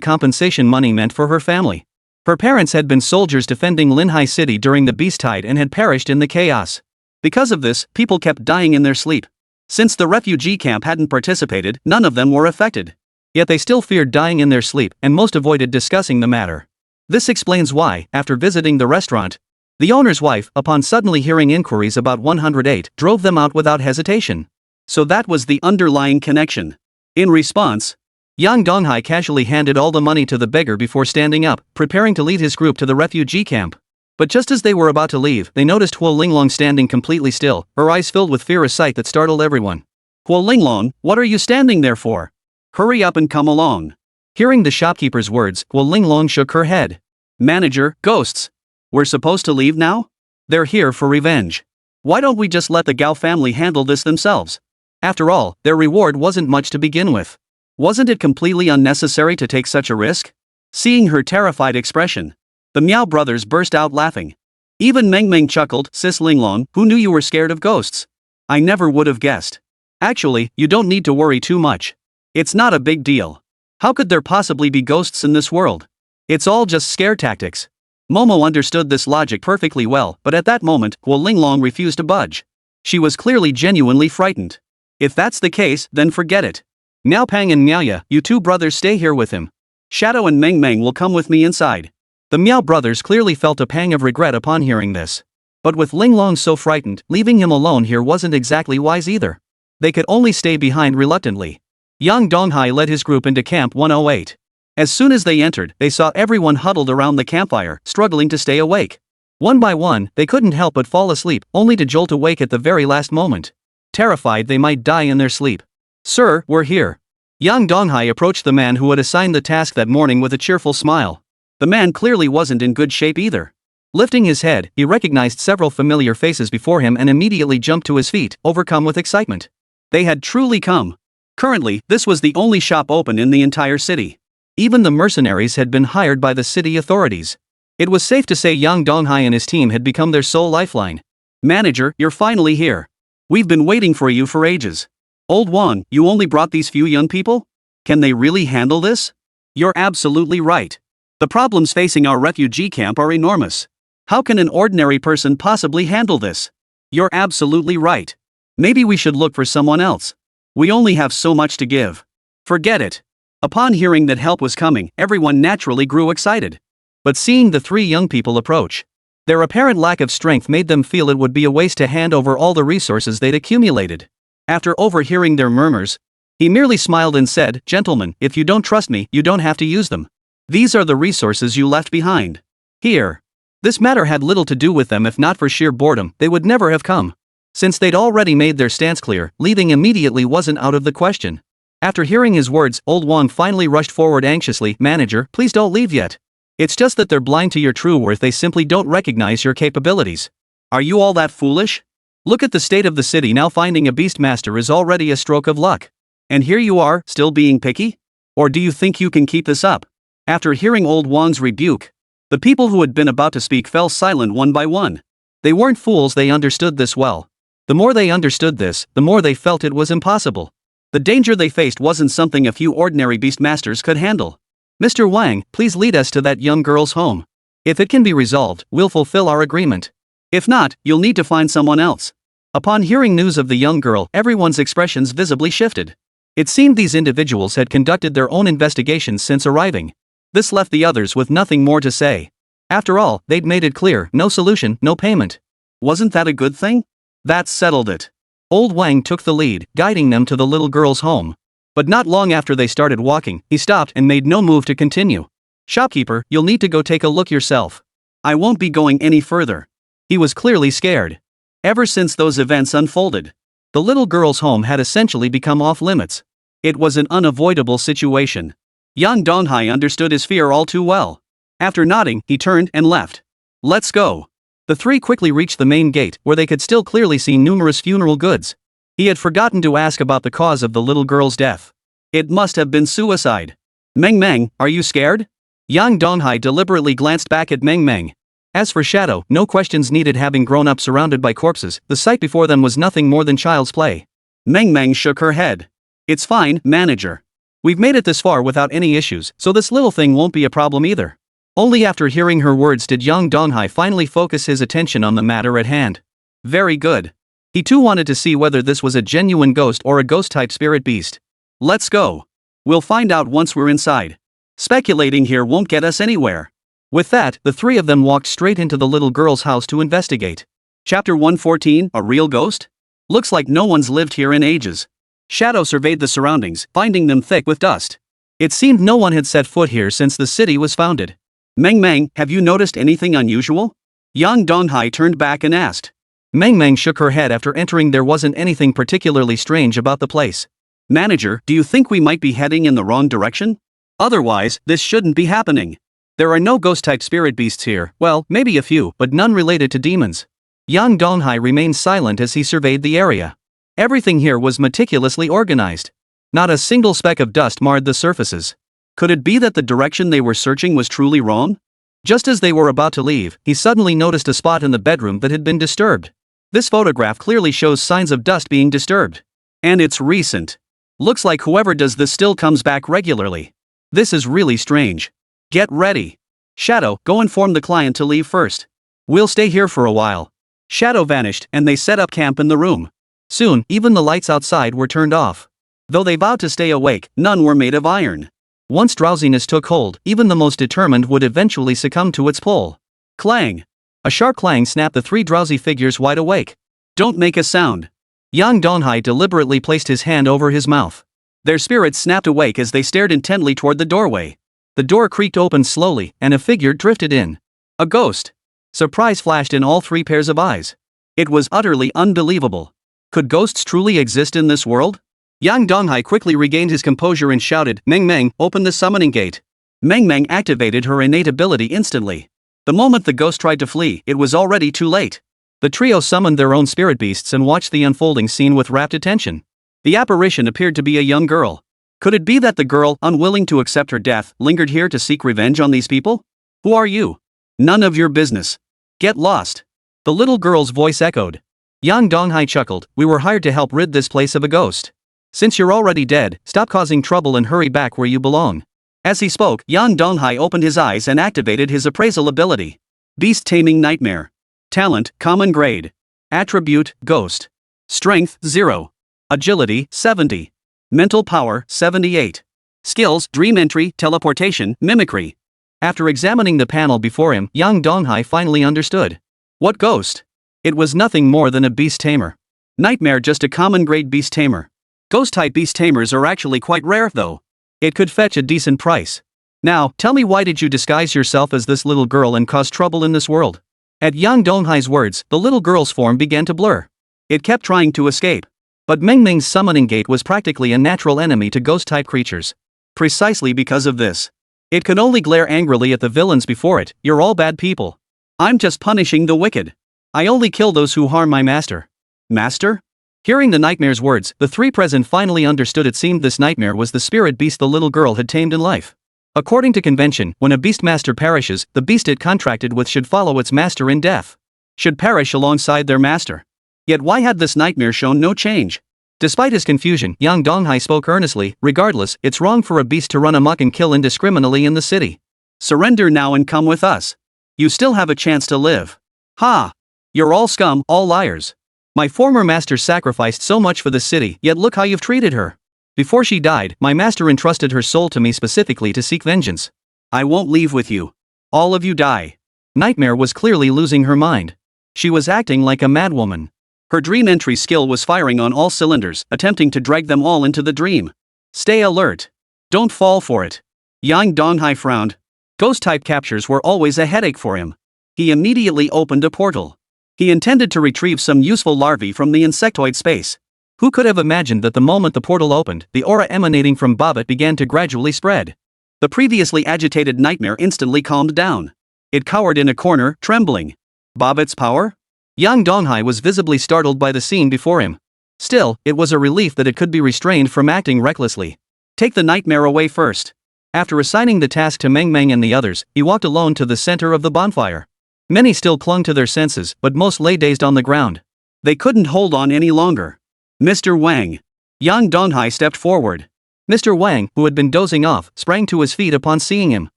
compensation money meant for her family. Her parents had been soldiers defending Linhai City during the Beast Tide and had perished in the chaos. Because of this, people kept dying in their sleep. Since the refugee camp hadn't participated, none of them were affected. Yet they still feared dying in their sleep, and most avoided discussing the matter. This explains why, after visiting the restaurant, the owner's wife, upon suddenly hearing inquiries about 108, drove them out without hesitation. So that was the underlying connection. In response, Yang Donghai casually handed all the money to the beggar before standing up, preparing to lead his group to the refugee camp. But just as they were about to leave, they noticed Huo Linglong standing completely still, her eyes filled with fear, a sight that startled everyone. Huo Linglong, what are you standing there for? Hurry up and come along. Hearing the shopkeeper's words, Huo Linglong shook her head. Manager, ghosts. We're supposed to leave now? They're here for revenge. Why don't we just let the Gao family handle this themselves? After all, their reward wasn't much to begin with. Wasn't it completely unnecessary to take such a risk? Seeing her terrified expression, the Miao brothers burst out laughing. Even Meng Meng chuckled. Sis Linglong, who knew you were scared of ghosts? I never would have guessed. Actually, you don't need to worry too much. It's not a big deal. How could there possibly be ghosts in this world? It's all just scare tactics. Momo understood this logic perfectly well, but at that moment, Huo Linglong refused to budge. She was clearly genuinely frightened. If that's the case, then forget it. Miao Pang and Miaoya, you two brothers stay here with him. Shadow and Meng Meng will come with me inside. The Miao brothers clearly felt a pang of regret upon hearing this. But with Linglong so frightened, leaving him alone here wasn't exactly wise either. They could only stay behind reluctantly. Yang Donghai led his group into Camp 108. As soon as they entered, they saw everyone huddled around the campfire, struggling to stay awake. One by one, they couldn't help but fall asleep, only to jolt awake at the very last moment. Terrified they might die in their sleep. "Sir, we're here." Yang Donghai approached the man who had assigned the task that morning with a cheerful smile. The man clearly wasn't in good shape either. Lifting his head, he recognized several familiar faces before him and immediately jumped to his feet, overcome with excitement. They had truly come. Currently, this was the only shop open in the entire city. Even the mercenaries had been hired by the city authorities. It was safe to say Yang Donghai and his team had become their sole lifeline. "Manager, you're finally here. We've been waiting for you for ages. Old Wang, you only brought these few young people? Can they really handle this?" "You're absolutely right. The problems facing our refugee camp are enormous. How can an ordinary person possibly handle this?" "You're absolutely right. Maybe we should look for someone else. We only have so much to give." "Forget it." Upon hearing that help was coming, everyone naturally grew excited. But seeing the three young people approach, their apparent lack of strength made them feel it would be a waste to hand over all the resources they'd accumulated. After overhearing their murmurs, he merely smiled and said, "Gentlemen, if you don't trust me, you don't have to use them. These are the resources you left behind. Here." This matter had little to do with them. If not for sheer boredom, they would never have come. Since they'd already made their stance clear, leaving immediately wasn't out of the question. After hearing his words, Old Wang finally rushed forward anxiously. "Manager, please don't leave yet. It's just that they're blind to your true worth. They simply don't recognize your capabilities." "Are you all that foolish? Look at the state of the city now. Finding a beastmaster is already a stroke of luck. And here you are, still being picky? Or do you think you can keep this up?" After hearing Old Wang's rebuke, the people who had been about to speak fell silent one by one. They weren't fools, they understood this well. The more they understood this, the more they felt it was impossible. The danger they faced wasn't something a few ordinary beastmasters could handle. "Mr. Wang, please lead us to that young girl's home. If it can be resolved, we'll fulfill our agreement. If not, you'll need to find someone else." Upon hearing news of the young girl, everyone's expressions visibly shifted. It seemed these individuals had conducted their own investigations since arriving. This left the others with nothing more to say. After all, they'd made it clear, no solution, no payment. Wasn't that a good thing? That settled it. Old Wang took the lead, guiding them to the little girl's home. But not long after they started walking, he stopped and made no move to continue. "Shopkeeper, you'll need to go take a look yourself. I won't be going any further." He was clearly scared. Ever since those events unfolded, the little girl's home had essentially become off limits. It was an unavoidable situation. Yang Donghai understood his fear all too well. After nodding, he turned and left. "Let's go." The three quickly reached the main gate, where they could still clearly see numerous funeral goods. He had forgotten to ask about the cause of the little girl's death. It must have been suicide. "Meng Meng, are you scared?" Yang Donghai deliberately glanced back at Meng Meng. As for Shadow, no questions needed. Having grown up surrounded by corpses, the sight before them was nothing more than child's play. Meng Meng shook her head. "It's fine, manager. We've made it this far without any issues, so this little thing won't be a problem either." Only after hearing her words did Yang Donghai finally focus his attention on the matter at hand. Very good. He too wanted to see whether this was a genuine ghost or a ghost-type spirit beast. "Let's go. We'll find out once we're inside. Speculating here won't get us anywhere." With that, the three of them walked straight into the little girl's house to investigate. Chapter 114, A Real Ghost? Looks like no one's lived here in ages. Shadow surveyed the surroundings, finding them thick with dust. It seemed no one had set foot here since the city was founded. "Meng Meng, have you noticed anything unusual?" Yang Donghai turned back and asked. Meng Meng shook her head. After entering, there wasn't anything particularly strange about the place. "Manager, do you think we might be heading in the wrong direction? Otherwise, this shouldn't be happening. There are no ghost-type spirit beasts here, well, maybe a few, but none related to demons." Yang Donghai remained silent as he surveyed the area. Everything here was meticulously organized. Not a single speck of dust marred the surfaces. Could it be that the direction they were searching was truly wrong? Just as they were about to leave, he suddenly noticed a spot in the bedroom that had been disturbed. This photograph clearly shows signs of dust being disturbed. And it's recent. Looks like whoever does this still comes back regularly. This is really strange. Get ready. Shadow, go inform the client to leave first. We'll stay here for a while. Shadow vanished, and they set up camp in the room. Soon, even the lights outside were turned off. Though they vowed to stay awake, none were made of iron. Once drowsiness took hold, even the most determined would eventually succumb to its pull. Clang! A sharp clang snapped the three drowsy figures wide awake. Don't make a sound. Yang Donghai deliberately placed his hand over his mouth. Their spirits snapped awake as they stared intently toward the doorway. The door creaked open slowly, and a figure drifted in. A ghost. Surprise flashed in all three pairs of eyes. It was utterly unbelievable. Could ghosts truly exist in this world? Yang Donghai quickly regained his composure and shouted, "Meng Meng, open the summoning gate." Meng Meng activated her innate ability instantly. The moment the ghost tried to flee, it was already too late. The trio summoned their own spirit beasts and watched the unfolding scene with rapt attention. The apparition appeared to be a young girl. Could it be that the girl, unwilling to accept her death, lingered here to seek revenge on these people? Who are you? None of your business. Get lost. The little girl's voice echoed. Yang Donghai chuckled, "We were hired to help rid this place of a ghost. Since you're already dead, stop causing trouble and hurry back where you belong." As he spoke, Yang Donghai opened his eyes and activated his appraisal ability. Beast Taming Nightmare. Talent, Common Grade. Attribute, Ghost. Strength, 0. Agility, 70. Mental Power, 78. Skills, Dream Entry, Teleportation, Mimicry. After examining the panel before him, Yang Donghai finally understood. What ghost? It was nothing more than a beast tamer. Nightmare, just a common grade beast tamer. Ghost-type beast tamers are actually quite rare though. It could fetch a decent price. Now, tell me, why did you disguise yourself as this little girl and cause trouble in this world? At Yang Donghai's words, the little girl's form began to blur. It kept trying to escape. But Meng Meng's summoning gate was practically a natural enemy to ghost-type creatures. Precisely because of this. It could only glare angrily at the villains before it. "You're all bad people. I'm just punishing the wicked. I only kill those who harm my master." Master? Hearing the nightmare's words, the three present finally understood. It seemed this nightmare was the spirit beast the little girl had tamed in life. According to convention, when a beastmaster perishes, the beast it contracted with should follow its master in death. Should perish alongside their master. Yet why had this nightmare shown no change? Despite his confusion, Yang Donghai spoke earnestly. "Regardless, it's wrong for a beast to run amok and kill indiscriminately in the city. Surrender now and come with us. You still have a chance to live." "Ha! You're all scum, all liars. My former master sacrificed so much for the city, yet look how you've treated her. Before she died, my master entrusted her soul to me specifically to seek vengeance. I won't leave with you. All of you die." Nightmare was clearly losing her mind. She was acting like a madwoman. Her dream entry skill was firing on all cylinders, attempting to drag them all into the dream. Stay alert. Don't fall for it. Yang Donghai frowned. Ghost-type captures were always a headache for him. He immediately opened a portal. He intended to retrieve some useful larvae from the insectoid space. Who could have imagined that the moment the portal opened, the aura emanating from Babbitt began to gradually spread? The previously agitated nightmare instantly calmed down. It cowered in a corner, trembling. Babbitt's power? Yang Donghai was visibly startled by the scene before him. Still, it was a relief that it could be restrained from acting recklessly. Take the nightmare away first. After assigning the task to Meng Meng and the others, he walked alone to the center of the bonfire. Many still clung to their senses, but most lay dazed on the ground. They couldn't hold on any longer. "Mr. Wang." Yang Donghai stepped forward. Mr. Wang, who had been dozing off, sprang to his feet upon seeing him.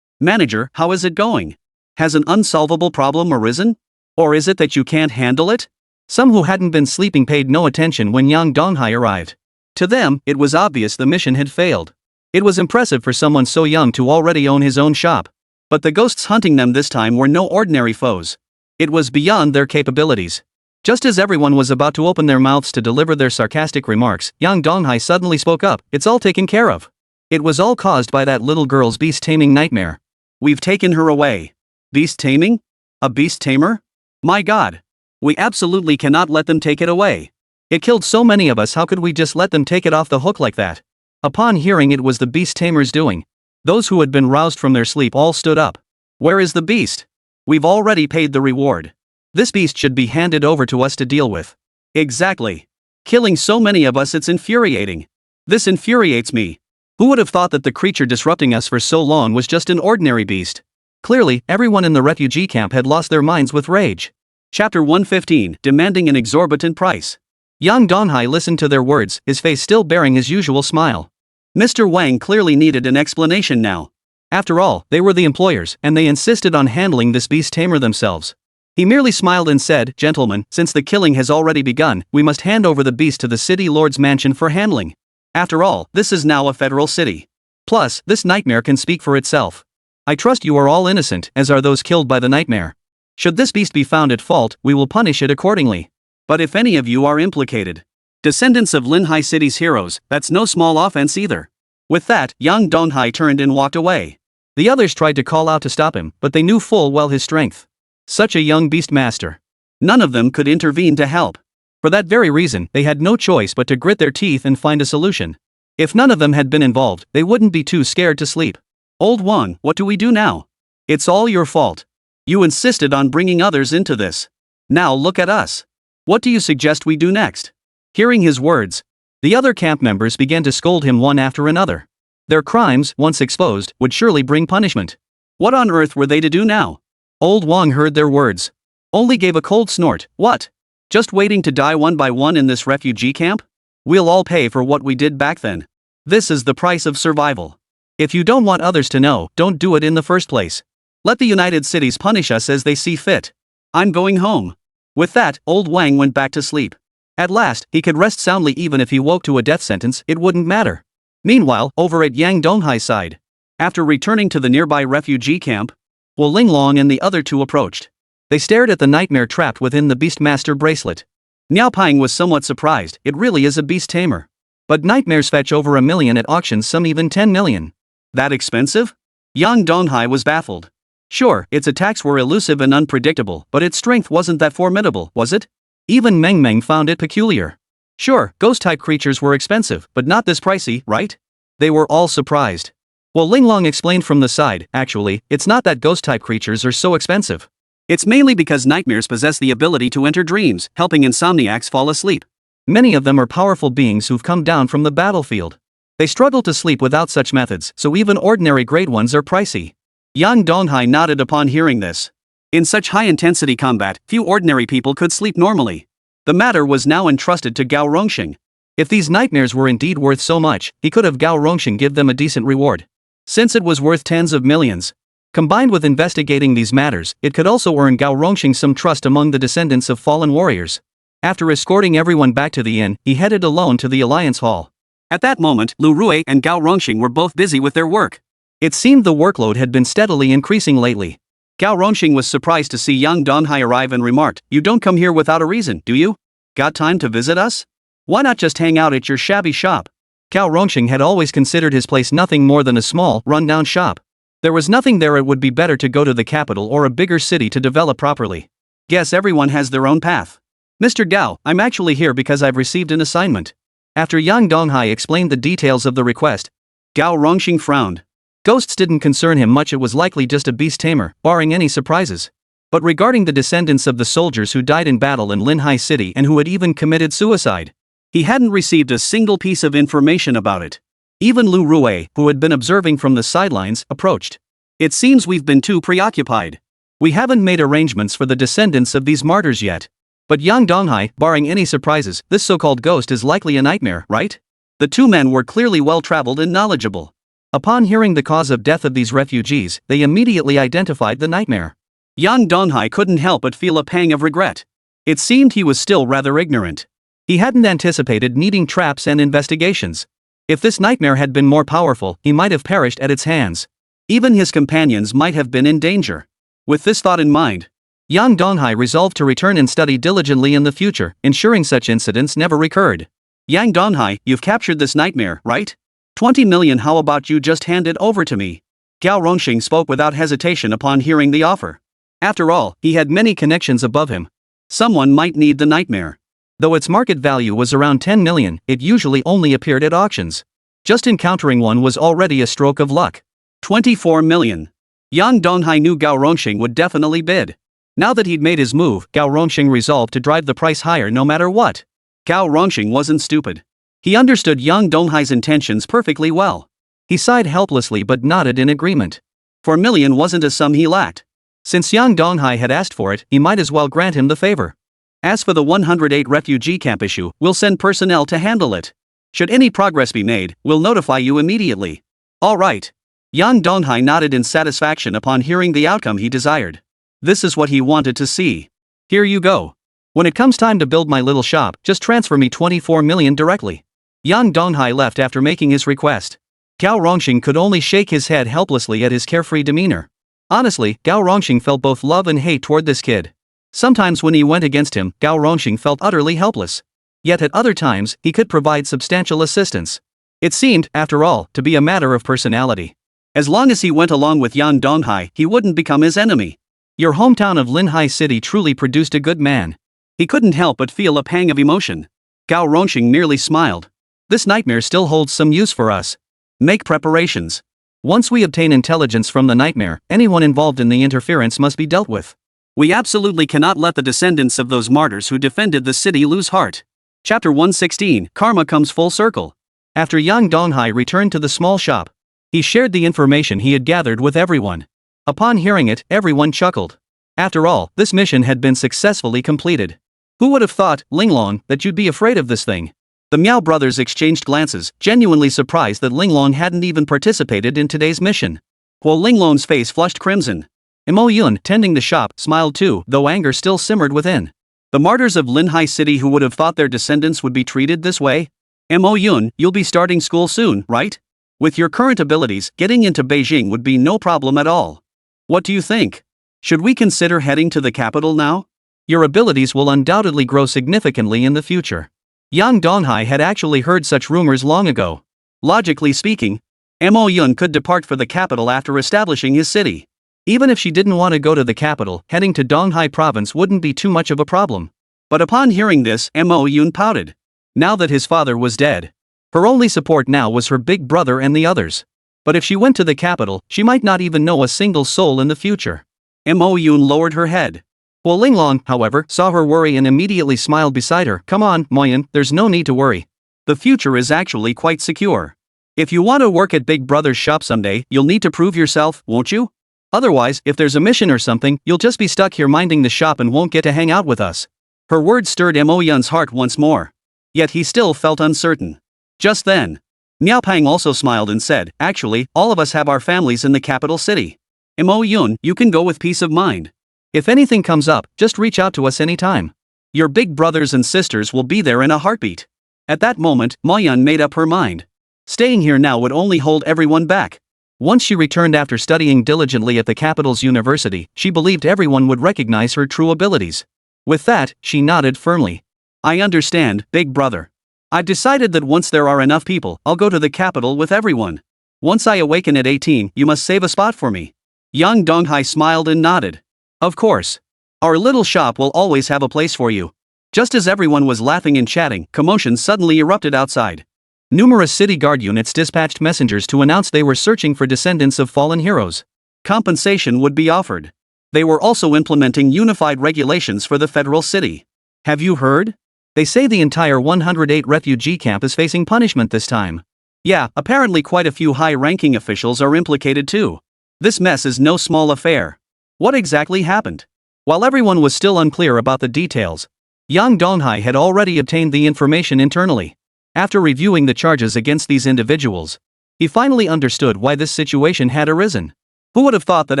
"Manager, how is it going? Has an unsolvable problem arisen? Or is it that you can't handle it?" Some who hadn't been sleeping paid no attention when Yang Donghai arrived. To them, it was obvious the mission had failed. It was impressive for someone so young to already own his own shop. But the ghosts hunting them this time were no ordinary foes. It was beyond their capabilities. Just as everyone was about to open their mouths to deliver their sarcastic remarks, Yang Donghai suddenly spoke up. "It's all taken care of. It was all caused by that little girl's beast-taming nightmare." "We've taken her away." "Beast taming? A beast tamer? My God. We absolutely cannot let them take it away. It killed so many of us, how could we just let them take it off the hook like that?" Upon hearing it was the beast tamer's doing, those who had been roused from their sleep all stood up. "Where is the beast? We've already paid the reward. This beast should be handed over to us to deal with." "Exactly. Killing so many of us, it's infuriating. This infuriates me. Who would have thought that the creature disrupting us for so long was just an ordinary beast?" Clearly, everyone in the refugee camp had lost their minds with rage. Chapter 115, Demanding an Exorbitant Price. Yang Donghai listened to their words, his face still bearing his usual smile. Mr. Wang clearly needed an explanation now. After all, they were the employers, and they insisted on handling this beast tamer themselves. He merely smiled and said, "Gentlemen, since the killing has already begun, we must hand over the beast to the city lord's mansion for handling. After all, this is now a federal city. Plus, this nightmare can speak for itself. I trust you are all innocent, as are those killed by the nightmare." Should this beast be found at fault, we will punish it accordingly. But if any of you are implicated, descendants of Linhai City's heroes, that's no small offense either. With that, young Donghai turned and walked away. The others tried to call out to stop him, but they knew full well his strength. Such a young beast master. None of them could intervene to help. For that very reason, they had no choice but to grit their teeth and find a solution. If none of them had been involved, they wouldn't be too scared to sleep. Old Wang, what do we do now? It's all your fault. You insisted on bringing others into this. Now look at us. What do you suggest we do next? Hearing his words, the other camp members began to scold him one after another. Their crimes, once exposed, would surely bring punishment. What on earth were they to do now? Old Wang heard their words. Only gave a cold snort. What? Just waiting to die one by one in this refugee camp? We'll all pay for what we did back then. This is the price of survival. If you don't want others to know, don't do it in the first place. Let the United Cities punish us as they see fit. I'm going home. With that, Old Wang went back to sleep. At last, he could rest soundly. Even if he woke to a death sentence, it wouldn't matter. Meanwhile, over at Yang Donghai's side, after returning to the nearby refugee camp, Wu Linglong and the other two approached. They stared at the nightmare trapped within the Beastmaster bracelet. Niao Ping was somewhat surprised. It really is a beast tamer. But nightmares fetch over $1 million at auctions, some even 10 million. That expensive? Yang Donghai was baffled. Sure, its attacks were elusive and unpredictable, but its strength wasn't that formidable, was it? Even Meng Meng found it peculiar. Sure, ghost-type creatures were expensive, but not this pricey, right? They were all surprised. Well, Linglong explained from the side, actually, it's not that ghost-type creatures are so expensive. It's mainly because nightmares possess the ability to enter dreams, helping insomniacs fall asleep. Many of them are powerful beings who've come down from the battlefield. They struggle to sleep without such methods, so even ordinary grade ones are pricey. Yang Donghai nodded upon hearing this. In such high-intensity combat, few ordinary people could sleep normally. The matter was now entrusted to Gao Rongxing. If these nightmares were indeed worth so much, he could have Gao Rongxing give them a decent reward. Since it was worth tens of millions. Combined with investigating these matters, it could also earn Gao Rongxing some trust among the descendants of fallen warriors. After escorting everyone back to the inn, he headed alone to the Alliance Hall. At that moment, Lu Rui and Gao Rongxing were both busy with their work. It seemed the workload had been steadily increasing lately. Gao Rongxing was surprised to see young Donghai arrive and remarked, "You don't come here without a reason, do you? Got time to visit us? Why not just hang out at your shabby shop?" Gao Rongxing had always considered his place nothing more than a small, run-down shop. There was nothing there. It would be better to go to the capital or a bigger city to develop properly. Guess everyone has their own path. Mr. Gao, I'm actually here because I've received an assignment. After Yang Donghai explained the details of the request, Gao Rongxing frowned. Ghosts didn't concern him much. It was likely just a beast tamer, barring any surprises. But regarding the descendants of the soldiers who died in battle in Linhai City and who had even committed suicide, he hadn't received a single piece of information about it. Even Lu Rui, who had been observing from the sidelines, approached. It seems we've been too preoccupied. We haven't made arrangements for the descendants of these martyrs yet. But Yang Donghai, barring any surprises, this so-called ghost is likely a nightmare, right? The two men were clearly well-traveled and knowledgeable. Upon hearing the cause of death of these refugees, they immediately identified the nightmare. Yang Donghai couldn't help but feel a pang of regret. It seemed he was still rather ignorant. He hadn't anticipated needing traps and investigations. If this nightmare had been more powerful, he might have perished at its hands. Even his companions might have been in danger. With this thought in mind, Yang Donghai resolved to return and study diligently in the future, ensuring such incidents never recurred. Yang Donghai, you've captured this nightmare, right? 20 million. How about you just hand it over to me? Gao Rongxing spoke without hesitation upon hearing the offer. After all, he had many connections above him. Someone might need the nightmare. Though its market value was around 10 million, it usually only appeared at auctions. Just encountering one was already a stroke of luck. 24 million. Yang Donghai knew Gao Rongxing would definitely bid. Now that he'd made his move, Gao Rongxing resolved to drive the price higher no matter what. Gao Rongxing wasn't stupid. He understood Yang Donghai's intentions perfectly well. He sighed helplessly but nodded in agreement. 4 million wasn't a sum he lacked. Since Yang Donghai had asked for it, he might as well grant him the favor. As for the 108 refugee camp issue, we'll send personnel to handle it. Should any progress be made, we'll notify you immediately. All right. Yang Donghai nodded in satisfaction upon hearing the outcome he desired. This is what he wanted to see. Here you go. When it comes time to build my little shop, just transfer me 24 million directly. Yang Donghai left after making his request. Gao Rongxing could only shake his head helplessly at his carefree demeanor. Honestly, Gao Rongxing felt both love and hate toward this kid. Sometimes when he went against him, Gao Rongxing felt utterly helpless. Yet at other times, he could provide substantial assistance. It seemed, after all, to be a matter of personality. As long as he went along with Yang Donghai, he wouldn't become his enemy. Your hometown of Linhai City truly produced a good man. He couldn't help but feel a pang of emotion. Gao Rongxing merely smiled. This nightmare still holds some use for us. Make preparations. Once we obtain intelligence from the nightmare, anyone involved in the interference must be dealt with. We absolutely cannot let the descendants of those martyrs who defended the city lose heart. Chapter 116, Karma comes full circle. After Yang Donghai returned to the small shop, he shared the information he had gathered with everyone. Upon hearing it, everyone chuckled. After all, this mission had been successfully completed. Who would have thought, Linglong, that you'd be afraid of this thing? The Miao brothers exchanged glances, genuinely surprised that Linglong hadn't even participated in today's mission. While Linglong's face flushed crimson. Mo Yun, tending the shop, smiled too, though anger still simmered within. The martyrs of Linhai City, who would have thought their descendants would be treated this way? Mo Yun, you'll be starting school soon, right? With your current abilities, getting into Beijing would be no problem at all. What do you think? Should we consider heading to the capital now? Your abilities will undoubtedly grow significantly in the future. Yang Donghai had actually heard such rumors long ago. Logically speaking, Mo Yun could depart for the capital after establishing his city. Even if she didn't want to go to the capital, heading to Donghai province wouldn't be too much of a problem. But upon hearing this, Mo Yun pouted. Now that his father was dead, her only support now was her big brother and the others. But if she went to the capital, she might not even know a single soul in the future. Mo Yun lowered her head. While Linglong, however, saw her worry and immediately smiled beside her. Come on, Moyun, there's no need to worry. The future is actually quite secure. If you want to work at Big Brother's shop someday, you'll need to prove yourself, won't you? Otherwise, if there's a mission or something, you'll just be stuck here minding the shop and won't get to hang out with us. Her words stirred Mo Yun's heart once more. Yet he still felt uncertain. Just then, Miao Pang also smiled and said, actually, all of us have our families in the capital city. Mo Yun, you can go with peace of mind. If anything comes up, just reach out to us anytime. Your big brothers and sisters will be there in a heartbeat. At that moment, Mo Yun made up her mind. Staying here now would only hold everyone back. Once she returned after studying diligently at the capital's university, she believed everyone would recognize her true abilities. With that, she nodded firmly. I understand, big brother. I've decided that once there are enough people, I'll go to the capital with everyone. Once I awaken at 18, you must save a spot for me. Yang Donghai smiled and nodded. Of course. Our little shop will always have a place for you. Just as everyone was laughing and chatting, commotion suddenly erupted outside. Numerous city guard units dispatched messengers to announce they were searching for descendants of fallen heroes. Compensation would be offered. They were also implementing unified regulations for the federal city. Have you heard? They say the entire 108 refugee camp is facing punishment this time. Yeah, apparently quite a few high-ranking officials are implicated too. This mess is no small affair. What exactly happened? While everyone was still unclear about the details, Yang Donghai had already obtained the information internally. After reviewing the charges against these individuals, he finally understood why this situation had arisen. Who would have thought that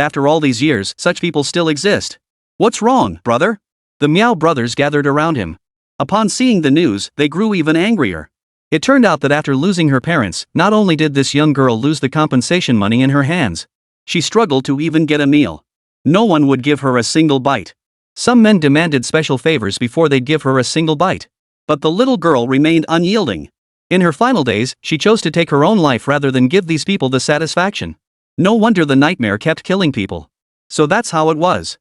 after all these years, such people still exist? What's wrong, brother? The Miao brothers gathered around him. Upon seeing the news, they grew even angrier. It turned out that after losing her parents, not only did this young girl lose the compensation money in her hands, she struggled to even get a meal. No one would give her a single bite. Some men demanded special favors before they'd give her a single bite. But the little girl remained unyielding. In her final days, she chose to take her own life rather than give these people the satisfaction. No wonder the nightmare kept killing people. So that's how it was.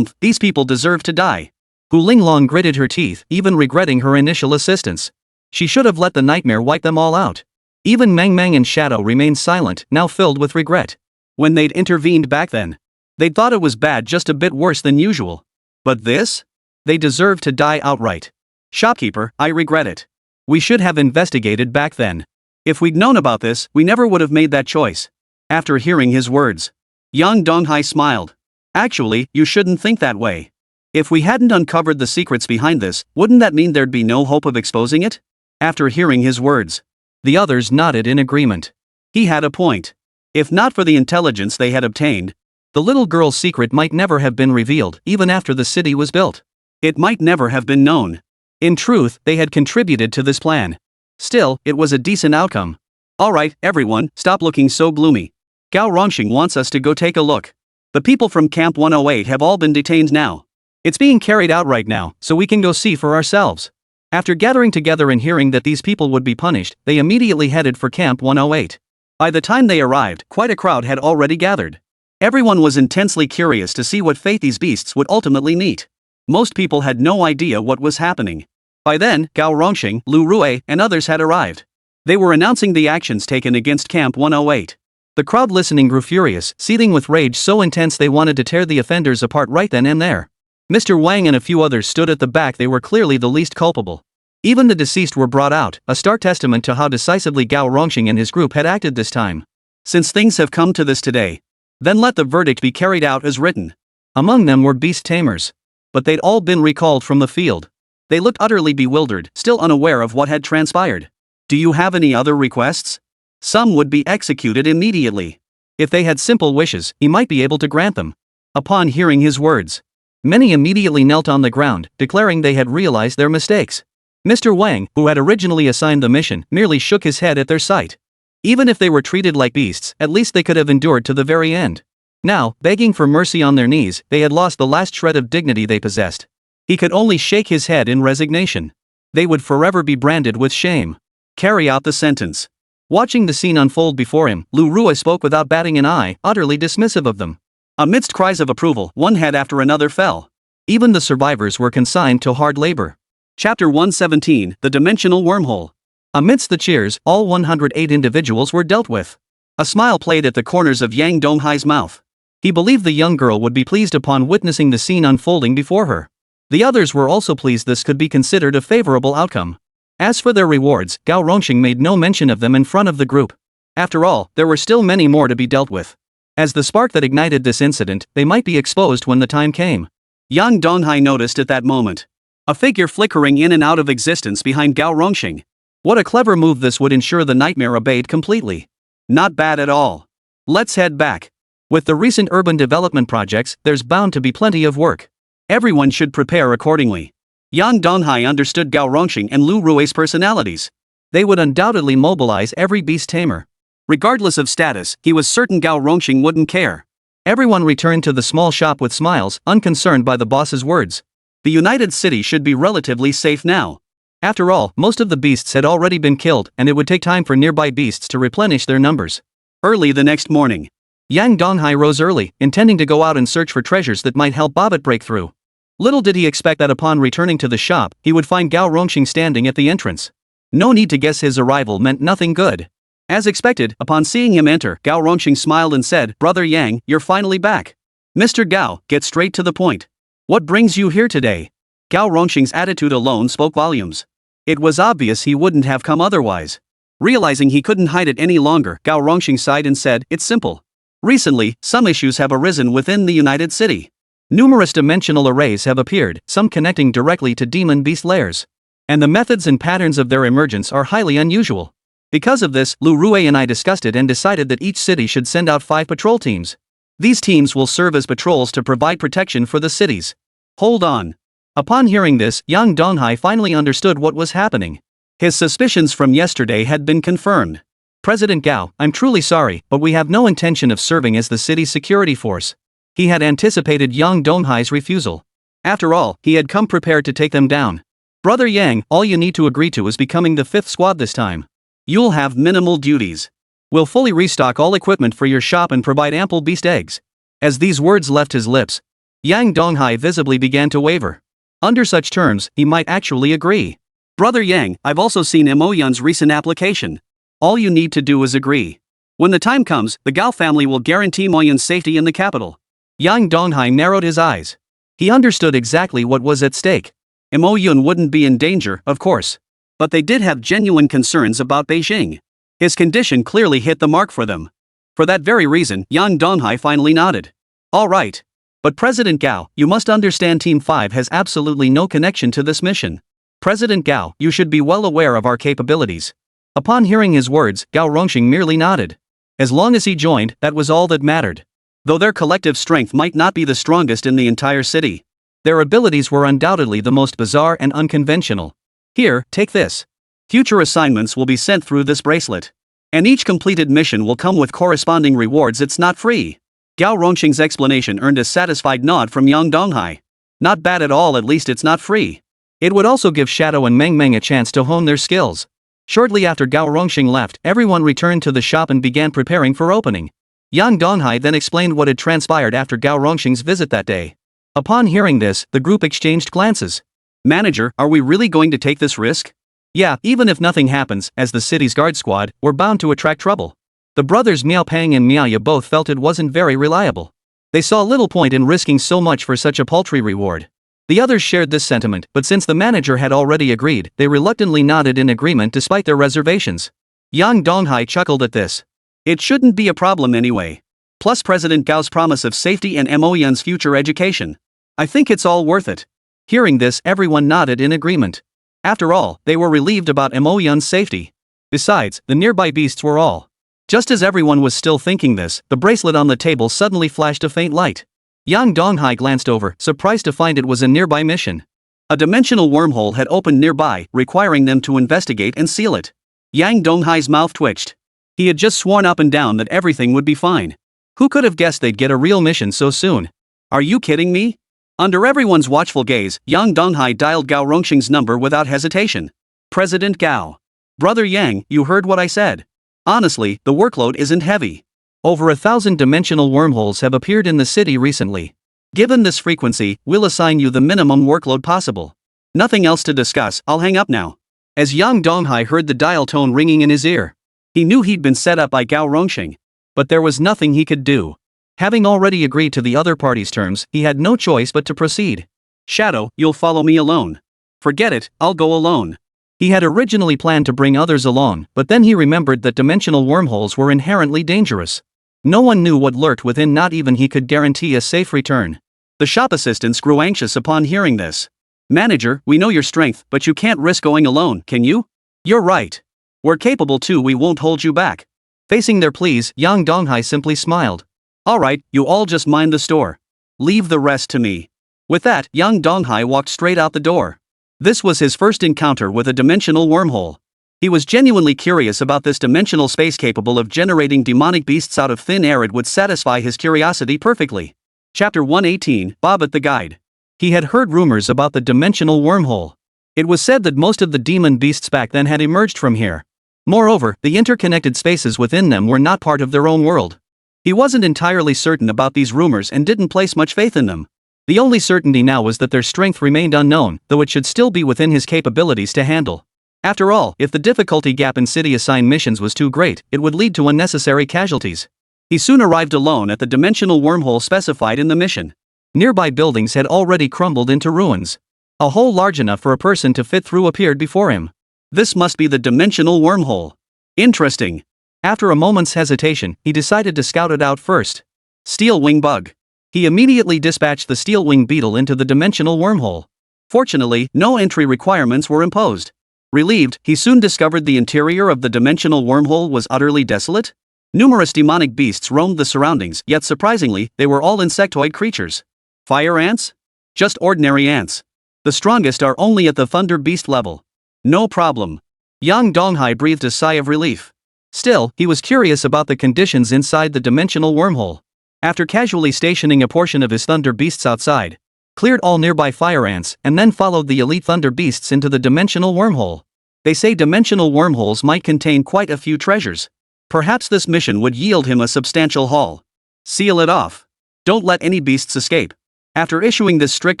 These people deserve to die. Hu Linglong gritted her teeth, even regretting her initial assistance. She should have let the nightmare wipe them all out. Even Meng Meng and Shadow remained silent, now filled with regret. When they'd intervened back then, they'd thought it was bad, just a bit worse than usual. But this? They deserved to die outright. Shopkeeper, I regret it. We should have investigated back then. If we'd known about this, we never would have made that choice. After hearing his words, Yang Donghai smiled. Actually, you shouldn't think that way. If we hadn't uncovered the secrets behind this, wouldn't that mean there'd be no hope of exposing it? After hearing his words, the others nodded in agreement. He had a point. If not for the intelligence they had obtained, the little girl's secret might never have been revealed, even after the city was built. It might never have been known. In truth, they had contributed to this plan. Still, it was a decent outcome. Alright, everyone, stop looking so gloomy. Gao Rongxing wants us to go take a look. The people from Camp 108 have all been detained now. It's being carried out right now, so we can go see for ourselves. After gathering together and hearing that these people would be punished, they immediately headed for Camp 108. By the time they arrived, quite a crowd had already gathered. Everyone was intensely curious to see what fate these beasts would ultimately meet. Most people had no idea what was happening. By then, Gao Rongxing, Lu Rue, and others had arrived. They were announcing the actions taken against Camp 108. The crowd listening grew furious, seething with rage so intense they wanted to tear the offenders apart right then and there. Mr. Wang and a few others stood at the back. They were clearly the least culpable. Even the deceased were brought out, a stark testament to how decisively Gao Rongxing and his group had acted this time. Since things have come to this today, then let the verdict be carried out as written. Among them were beast tamers. But they'd all been recalled from the field. They looked utterly bewildered, still unaware of what had transpired. Do you have any other requests? Some would be executed immediately. If they had simple wishes, he might be able to grant them. Upon hearing his words, many immediately knelt on the ground, declaring they had realized their mistakes. Mr. Wang, who had originally assigned the mission, merely shook his head at their sight. Even if they were treated like beasts, at least they could have endured to the very end. Now, begging for mercy on their knees, they had lost the last shred of dignity they possessed. He could only shake his head in resignation. They would forever be branded with shame. Carry out the sentence. Watching the scene unfold before him, Lu Rue spoke without batting an eye, utterly dismissive of them. Amidst cries of approval, one head after another fell. Even the survivors were consigned to hard labor. Chapter 117, The Dimensional Wormhole. Amidst the cheers, all 108 individuals were dealt with. A smile played at the corners of Yang Donghai's mouth. He believed the young girl would be pleased upon witnessing the scene unfolding before her. The others were also pleased this could be considered a favorable outcome. As for their rewards, Gao Rongxing made no mention of them in front of the group. After all, there were still many more to be dealt with. As the spark that ignited this incident, they might be exposed when the time came. Yang Donghai noticed at that moment a figure flickering in and out of existence behind Gao Rongxing. What a clever move! This would ensure the nightmare obeyed completely. Not bad at all. Let's head back. With the recent urban development projects, there's bound to be plenty of work. Everyone should prepare accordingly. Yang Donghai understood Gao Rongxing and Lu Rue's personalities. They would undoubtedly mobilize every beast tamer. Regardless of status, he was certain Gao Rongxing wouldn't care. Everyone returned to the small shop with smiles, unconcerned by the boss's words. The United City should be relatively safe now. After all, most of the beasts had already been killed, and it would take time for nearby beasts to replenish their numbers. Early the next morning, Yang Donghai rose early, intending to go out and search for treasures that might help Bobbitt break through. Little did he expect that upon returning to the shop, he would find Gao Rongxing standing at the entrance. No need to guess, his arrival meant nothing good. As expected, upon seeing him enter, Gao Rongxing smiled and said, "Brother Yang, you're finally back. Mr. Gao, get straight to the point. What brings you here today?" Gao Rongxing's attitude alone spoke volumes. It was obvious he wouldn't have come otherwise. Realizing he couldn't hide it any longer, Gao Rongxing sighed and said, "It's simple. Recently, some issues have arisen within the United City. Numerous dimensional arrays have appeared, some connecting directly to demon beast lairs. And the methods and patterns of their emergence are highly unusual. Because of this, Lu Rue and I discussed it and decided that each city should send out 5 patrol teams. These teams will serve as patrols to provide protection for the cities." Hold on. Upon hearing this, Yang Donghai finally understood what was happening. His suspicions from yesterday had been confirmed. "President Gao, I'm truly sorry, but we have no intention of serving as the city's security force." He had anticipated Yang Donghai's refusal. After all, he had come prepared to take them down. "Brother Yang, all you need to agree to is becoming the 5th squad this time. You'll have minimal duties. We'll fully restock all equipment for your shop and provide ample beast eggs." As these words left his lips, Yang Donghai visibly began to waver. Under such terms, he might actually agree. "Brother Yang, I've also seen Mo Yun's recent application. All you need to do is agree. When the time comes, the Gao family will guarantee Mo Yun's safety in the capital." Yang Donghai narrowed his eyes. He understood exactly what was at stake. Mo Yun wouldn't be in danger, of course. But they did have genuine concerns about Beijing. His condition clearly hit the mark for them. For that very reason, Yang Donghai finally nodded. "All right. But President Gao, you must understand Team 5 has absolutely no connection to this mission. President Gao, you should be well aware of our capabilities." Upon hearing his words, Gao Rongxing merely nodded. As long as he joined, that was all that mattered. Though their collective strength might not be the strongest in the entire city, their abilities were undoubtedly the most bizarre and unconventional. "Here, take this. Future assignments will be sent through this bracelet. And each completed mission will come with corresponding rewards. It's not free. Gao Rongxing's explanation earned a satisfied nod from Yang Donghai. Not bad at all, at least it's not free. It would also give Shadow and Meng Meng a chance to hone their skills. Shortly after Gao Rongxing left, everyone returned to the shop and began preparing for opening. Yang Donghai then explained what had transpired after Gao Rongxing's visit that day. Upon hearing this, the group exchanged glances. Manager, are we really going to take this risk? Yeah, even if nothing happens, as the city's guard squad, we're bound to attract trouble. The brothers Miao Pang and Miao Ya both felt it wasn't very reliable. They saw little point in risking so much for such a paltry reward. The others shared this sentiment, but since the manager had already agreed, they reluctantly nodded in agreement despite their reservations. Yang Donghai chuckled at this. It shouldn't be a problem anyway. Plus President Gao's promise of safety and Mo Yun's future education. I think it's all worth it. Hearing this, everyone nodded in agreement. After all, they were relieved about Mo Yun's safety. Besides, the nearby beasts were all. Just as everyone was still thinking this, the bracelet on the table suddenly flashed a faint light. Yang Donghai glanced over, surprised to find it was a nearby mission. A dimensional wormhole had opened nearby, requiring them to investigate and seal it. Yang Donghai's mouth twitched. He had just sworn up and down that everything would be fine. Who could have guessed they'd get a real mission so soon? Are you kidding me? Under everyone's watchful gaze, Yang Donghai dialed Gao Rongxing's number without hesitation. President Gao. Brother Yang, you heard what I said. Honestly, the workload isn't heavy. Over 1,000 dimensional wormholes have appeared in the city recently. Given this frequency, we'll assign you the minimum workload possible. Nothing else to discuss, I'll hang up now. As Yang Donghai heard the dial tone ringing in his ear, he knew he'd been set up by Gao Rongxing. But there was nothing he could do. Having already agreed to the other party's terms, he had no choice but to proceed. Shadow, you'll follow me alone. Forget it, I'll go alone. He had originally planned to bring others along, but then he remembered that dimensional wormholes were inherently dangerous. No one knew what lurked within, not even he could guarantee a safe return. The shop assistants grew anxious upon hearing this. Manager, we know your strength, but you can't risk going alone, can you? You're right. We're capable too, we won't hold you back. Facing their pleas, Yang Donghai simply smiled. Alright, you all just mind the store. Leave the rest to me. With that, Yang Donghai walked straight out the door. This was his first encounter with a dimensional wormhole. He was genuinely curious about this dimensional space capable of generating demonic beasts out of thin air. It would satisfy his curiosity perfectly. Chapter 118, Bobbit the Guide. He had heard rumors about the dimensional wormhole. It was said that most of the demon beasts back then had emerged from here. Moreover, the interconnected spaces within them were not part of their own world. He wasn't entirely certain about these rumors and didn't place much faith in them. The only certainty now was that their strength remained unknown, though it should still be within his capabilities to handle. After all, if the difficulty gap in city-assigned missions was too great, it would lead to unnecessary casualties. He soon arrived alone at the dimensional wormhole specified in the mission. Nearby buildings had already crumbled into ruins. A hole large enough for a person to fit through appeared before him. This must be the dimensional wormhole. Interesting. After a moment's hesitation, he decided to scout it out first. Steel wing bug. He immediately dispatched the steel wing beetle into the dimensional wormhole. Fortunately, no entry requirements were imposed. Relieved, he soon discovered the interior of the dimensional wormhole was utterly desolate. Numerous demonic beasts roamed the surroundings, yet surprisingly, they were all insectoid creatures. Fire ants? Just ordinary ants. The strongest are only at the thunder beast level. No problem. Yang Donghai breathed a sigh of relief. Still, he was curious about the conditions inside the dimensional wormhole. After casually stationing a portion of his thunder beasts outside, cleared all nearby fire ants, and then followed the elite thunder beasts into the dimensional wormhole. They say dimensional wormholes might contain quite a few treasures. Perhaps this mission would yield him a substantial haul. Seal it off. Don't let any beasts escape. After issuing this strict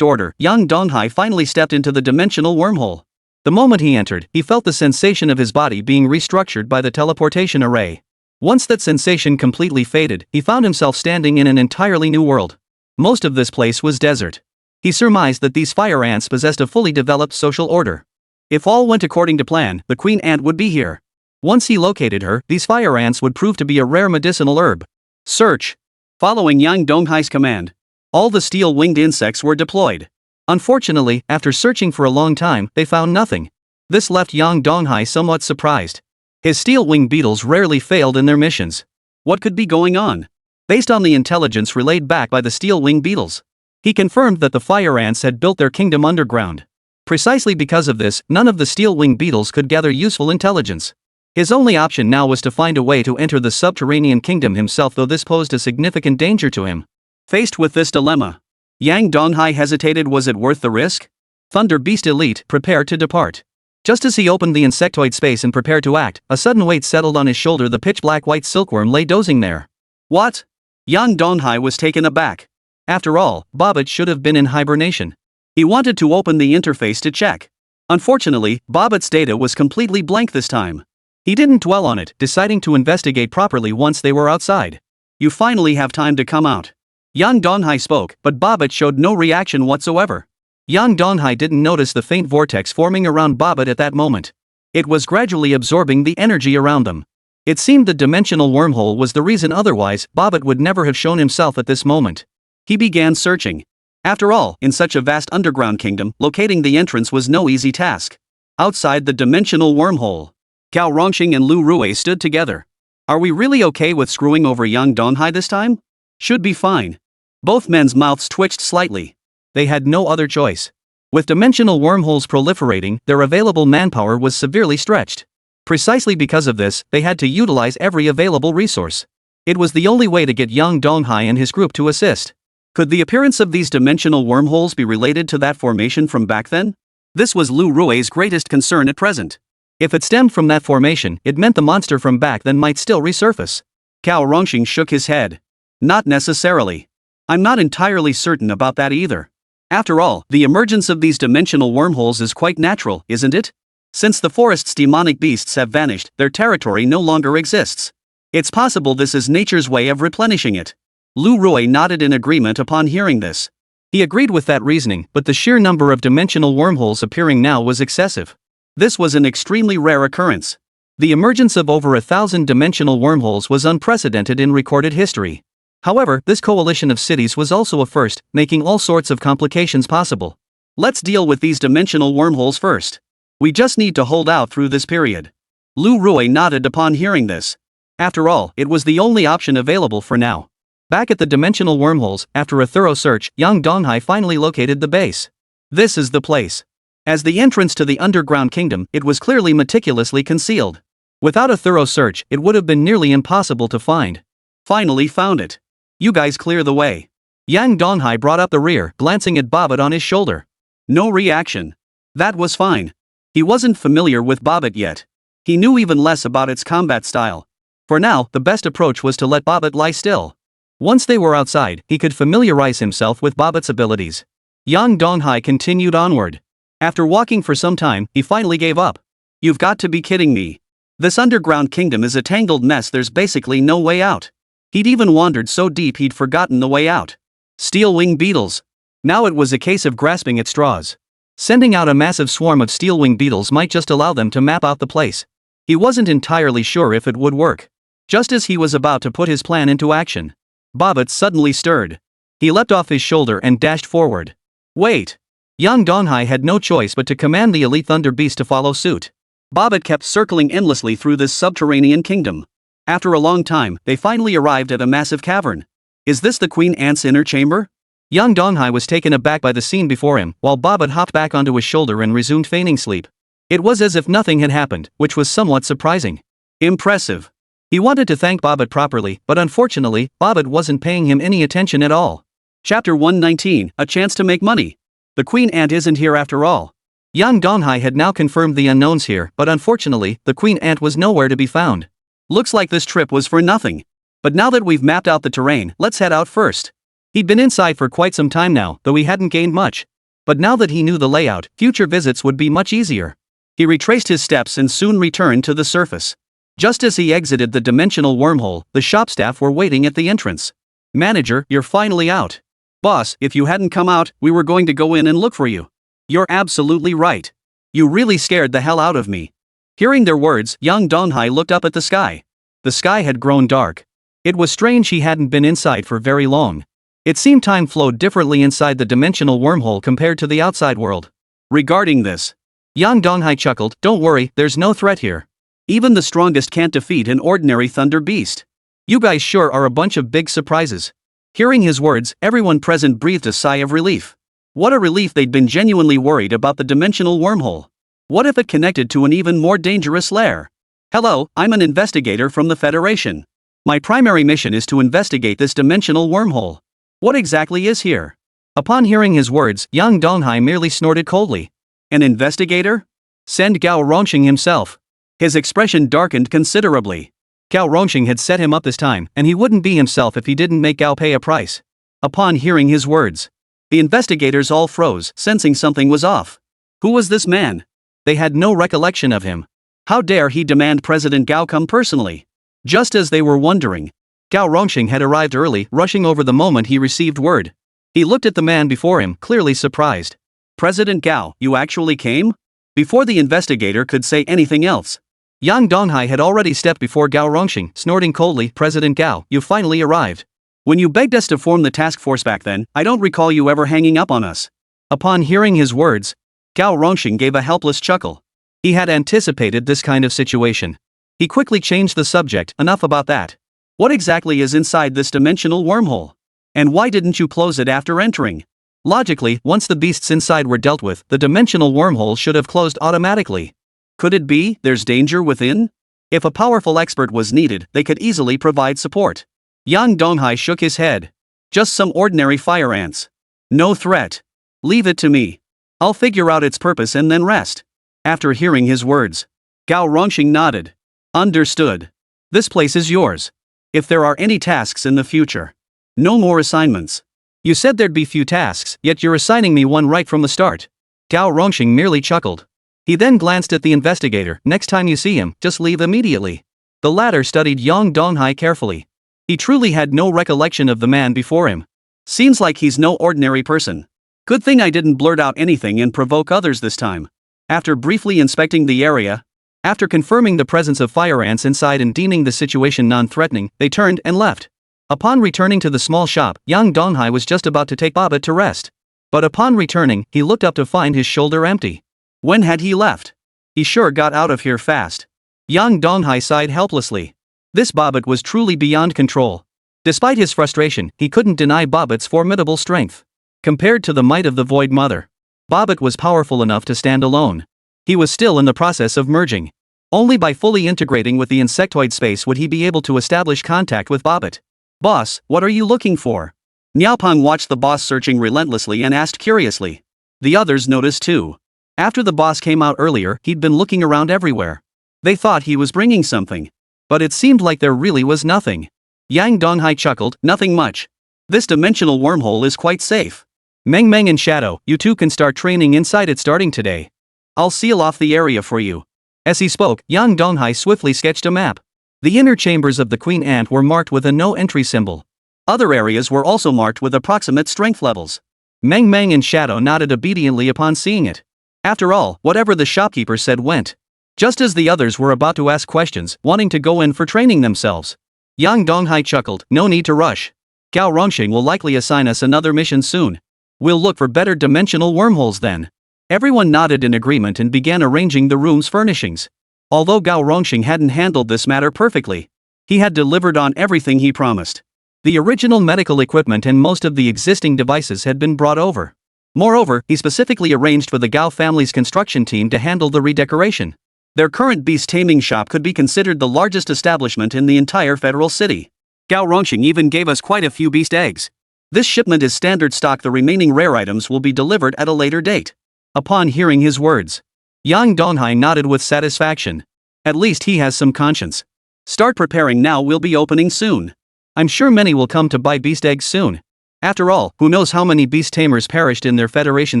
order, Yang Donghai finally stepped into the dimensional wormhole. The moment he entered, he felt the sensation of his body being restructured by the teleportation array. Once that sensation completely faded, he found himself standing in an entirely new world. Most of this place was desert. He surmised that these fire ants possessed a fully developed social order. If all went according to plan, the queen ant would be here. Once he located her, these fire ants would prove to be a rare medicinal herb. Search. Following Yang Donghai's command, all the steel-winged insects were deployed. Unfortunately, after searching for a long time, they found nothing. This left Yang Donghai somewhat surprised. His steel-winged beetles rarely failed in their missions. What could be going on? Based on the intelligence relayed back by the steel-winged beetles, he confirmed that the fire ants had built their kingdom underground. Precisely because of this, none of the steel-winged beetles could gather useful intelligence. His only option now was to find a way to enter the subterranean kingdom himself, though this posed a significant danger to him. Faced with this dilemma, Yang Donghai hesitated. Was it worth the risk? Thunder Beast Elite, prepare to depart. Just as he opened the insectoid space and prepared to act, a sudden weight settled on his shoulder. The pitch-black white silkworm lay dozing there. What? Yang Donghai was taken aback. After all, Bobbit should have been in hibernation. He wanted to open the interface to check. Unfortunately, Bobbit's data was completely blank this time. He didn't dwell on it, deciding to investigate properly once they were outside. You finally have time to come out. Yang Donghai spoke, but Bobbit showed no reaction whatsoever. Yang Donghai didn't notice the faint vortex forming around Bobbit at that moment. It was gradually absorbing the energy around them. It seemed the dimensional wormhole was the reason, otherwise Bobbit would never have shown himself at this moment. He began searching. After all, in such a vast underground kingdom, locating the entrance was no easy task. Outside the dimensional wormhole, Cao Rongxing and Lu Rui stood together. Are we really okay with screwing over Yang Donghai this time? Should be fine. Both men's mouths twitched slightly. They had no other choice. With dimensional wormholes proliferating, their available manpower was severely stretched. Precisely because of this, they had to utilize every available resource. It was the only way to get Yang Donghai and his group to assist. Could the appearance of these dimensional wormholes be related to that formation from back then? This was Lu Rui's greatest concern at present. If it stemmed from that formation, it meant the monster from back then might still resurface. Cao Rongxing shook his head. Not necessarily. I'm not entirely certain about that either. After all, the emergence of these dimensional wormholes is quite natural, isn't it? Since the forest's demonic beasts have vanished, their territory no longer exists. It's possible this is nature's way of replenishing it. Lu Rui nodded in agreement upon hearing this. He agreed with that reasoning, but the sheer number of dimensional wormholes appearing now was excessive. This was an extremely rare occurrence. The emergence of over 1,000 dimensional wormholes was unprecedented in recorded history. However, this coalition of cities was also a first, making all sorts of complications possible. Let's deal with these dimensional wormholes first. We just need to hold out through this period. Lu Rui nodded upon hearing this. After all, it was the only option available for now. Back at the dimensional wormholes, after a thorough search, Yang Donghai finally located the base. This is the place. As the entrance to the underground kingdom, it was clearly meticulously concealed. Without a thorough search, it would have been nearly impossible to find. Finally found it. You guys clear the way. Yang Donghai brought up the rear, glancing at Bobbit on his shoulder. No reaction. That was fine. He wasn't familiar with Bobbit yet. He knew even less about its combat style. For now, the best approach was to let Bobbit lie still. Once they were outside, he could familiarize himself with Bobbit's abilities. Yang Donghai continued onward. After walking for some time, he finally gave up. You've got to be kidding me. This underground kingdom is a tangled mess, there's basically no way out. He'd even wandered so deep he'd forgotten the way out. Steel-wing beetles. Now it was a case of grasping at straws. Sending out a massive swarm of steel-wing beetles might just allow them to map out the place. He wasn't entirely sure if it would work. Just as he was about to put his plan into action, Bobbit suddenly stirred. He leapt off his shoulder and dashed forward. Wait! Yang Donghai had no choice but to command the elite thunder beast to follow suit. Bobbit kept circling endlessly through this subterranean kingdom. After a long time, they finally arrived at a massive cavern. Is this the Queen Ant's inner chamber? Yang Donghai was taken aback by the scene before him, while Bobbit hopped back onto his shoulder and resumed feigning sleep. It was as if nothing had happened, which was somewhat surprising. Impressive. He wanted to thank Bobbit properly, but unfortunately, Bobbit wasn't paying him any attention at all. Chapter 119, A Chance to Make Money. The Queen Ant isn't here after all. Yang Donghai had now confirmed the unknowns here, but unfortunately, the Queen Ant was nowhere to be found. Looks like this trip was for nothing. But now that we've mapped out the terrain, let's head out first. He'd been inside for quite some time now, though he hadn't gained much. But now that he knew the layout, future visits would be much easier. He retraced his steps and soon returned to the surface. Just as he exited the dimensional wormhole, the shop staff were waiting at the entrance. Manager, you're finally out. Boss, if you hadn't come out, we were going to go in and look for you. You're absolutely right. You really scared the hell out of me. Hearing their words, Yang Donghai looked up at the sky. The sky had grown dark. It was strange he hadn't been inside for very long. It seemed time flowed differently inside the dimensional wormhole compared to the outside world. Regarding this, Yang Donghai chuckled, don't worry, there's no threat here. Even the strongest can't defeat an ordinary thunder beast. You guys sure are a bunch of big surprises. Hearing his words, everyone present breathed a sigh of relief. What a relief, they'd been genuinely worried about the dimensional wormhole. What if it connected to an even more dangerous lair? Hello, I'm an investigator from the Federation. My primary mission is to investigate this dimensional wormhole. What exactly is here? Upon hearing his words, young Donghai merely snorted coldly. An investigator? Send Gao Rongxing himself. His expression darkened considerably. Gao Rongxing had set him up this time, and he wouldn't be himself if he didn't make Gao pay a price. Upon hearing his words, the investigators all froze, sensing something was off. Who was this man? They had no recollection of him. How dare he demand President Gao come personally? Just as they were wondering, Gao Rongxing had arrived early, rushing over the moment he received word. He looked at the man before him, clearly surprised. President Gao, you actually came? Before the investigator could say anything else, Yang Donghai had already stepped before Gao Rongxing, snorting coldly, President Gao, you finally arrived. When you begged us to form the task force back then, I don't recall you ever hanging up on us. Upon hearing his words, Gao Rongxing gave a helpless chuckle. He had anticipated this kind of situation. He quickly changed the subject, enough about that. What exactly is inside this dimensional wormhole? And why didn't you close it after entering? Logically, once the beasts inside were dealt with, the dimensional wormhole should have closed automatically. Could it be there's danger within? If a powerful expert was needed, they could easily provide support. Yang Donghai shook his head. Just some ordinary fire ants. No threat. Leave it to me. I'll figure out its purpose and then rest. After hearing his words, Gao Rongxing nodded. Understood. This place is yours. If there are any tasks in the future, no more assignments. You said there'd be few tasks, yet you're assigning me one right from the start. Gao Rongxing merely chuckled. He then glanced at the investigator. Next time you see him, just leave immediately. The latter studied Yang Donghai carefully. He truly had no recollection of the man before him. Seems like he's no ordinary person. Good thing I didn't blurt out anything and provoke others this time. After briefly inspecting the area, after confirming the presence of fire ants inside and deeming the situation non-threatening, they turned and left. Upon returning to the small shop, Yang Donghai was just about to take Babbitt to rest. But upon returning, he looked up to find his shoulder empty. When had he left? He sure got out of here fast. Yang Donghai sighed helplessly. This Babbitt was truly beyond control. Despite his frustration, he couldn't deny Babbitt's formidable strength. Compared to the might of the Void Mother, Babbitt was powerful enough to stand alone. He was still in the process of merging. Only by fully integrating with the insectoid space would he be able to establish contact with Babbitt. Boss, what are you looking for? Niaopeng watched the boss searching relentlessly and asked curiously. The others noticed too. After the boss came out earlier, he'd been looking around everywhere. They thought he was bringing something. But it seemed like there really was nothing. Yang Donghai chuckled, nothing much. This dimensional wormhole is quite safe. Meng Meng and Shadow, you two can start training inside it starting today. I'll seal off the area for you. As he spoke, Yang Donghai swiftly sketched a map. The inner chambers of the Queen Ant were marked with a no entry symbol. Other areas were also marked with approximate strength levels. Meng Meng and Shadow nodded obediently upon seeing it. After all, whatever the shopkeeper said went. Just as the others were about to ask questions, wanting to go in for training themselves, Yang Donghai chuckled, no need to rush. Gao Rongxing will likely assign us another mission soon. We'll look for better dimensional wormholes then. Everyone nodded in agreement and began arranging the room's furnishings. Although Gao Rongxing hadn't handled this matter perfectly, he had delivered on everything he promised. The original medical equipment and most of the existing devices had been brought over. Moreover, he specifically arranged for the Gao family's construction team to handle the redecoration. Their current beast taming shop could be considered the largest establishment in the entire federal city. Gao Rongxing even gave us quite a few beast eggs. This shipment is standard stock. The remaining rare items will be delivered at a later date. Upon hearing his words, Yang Donghai nodded with satisfaction. At least he has some conscience. Start preparing now, we'll be opening soon. I'm sure many will come to buy beast eggs soon. After all, who knows how many beast tamers perished in their Federation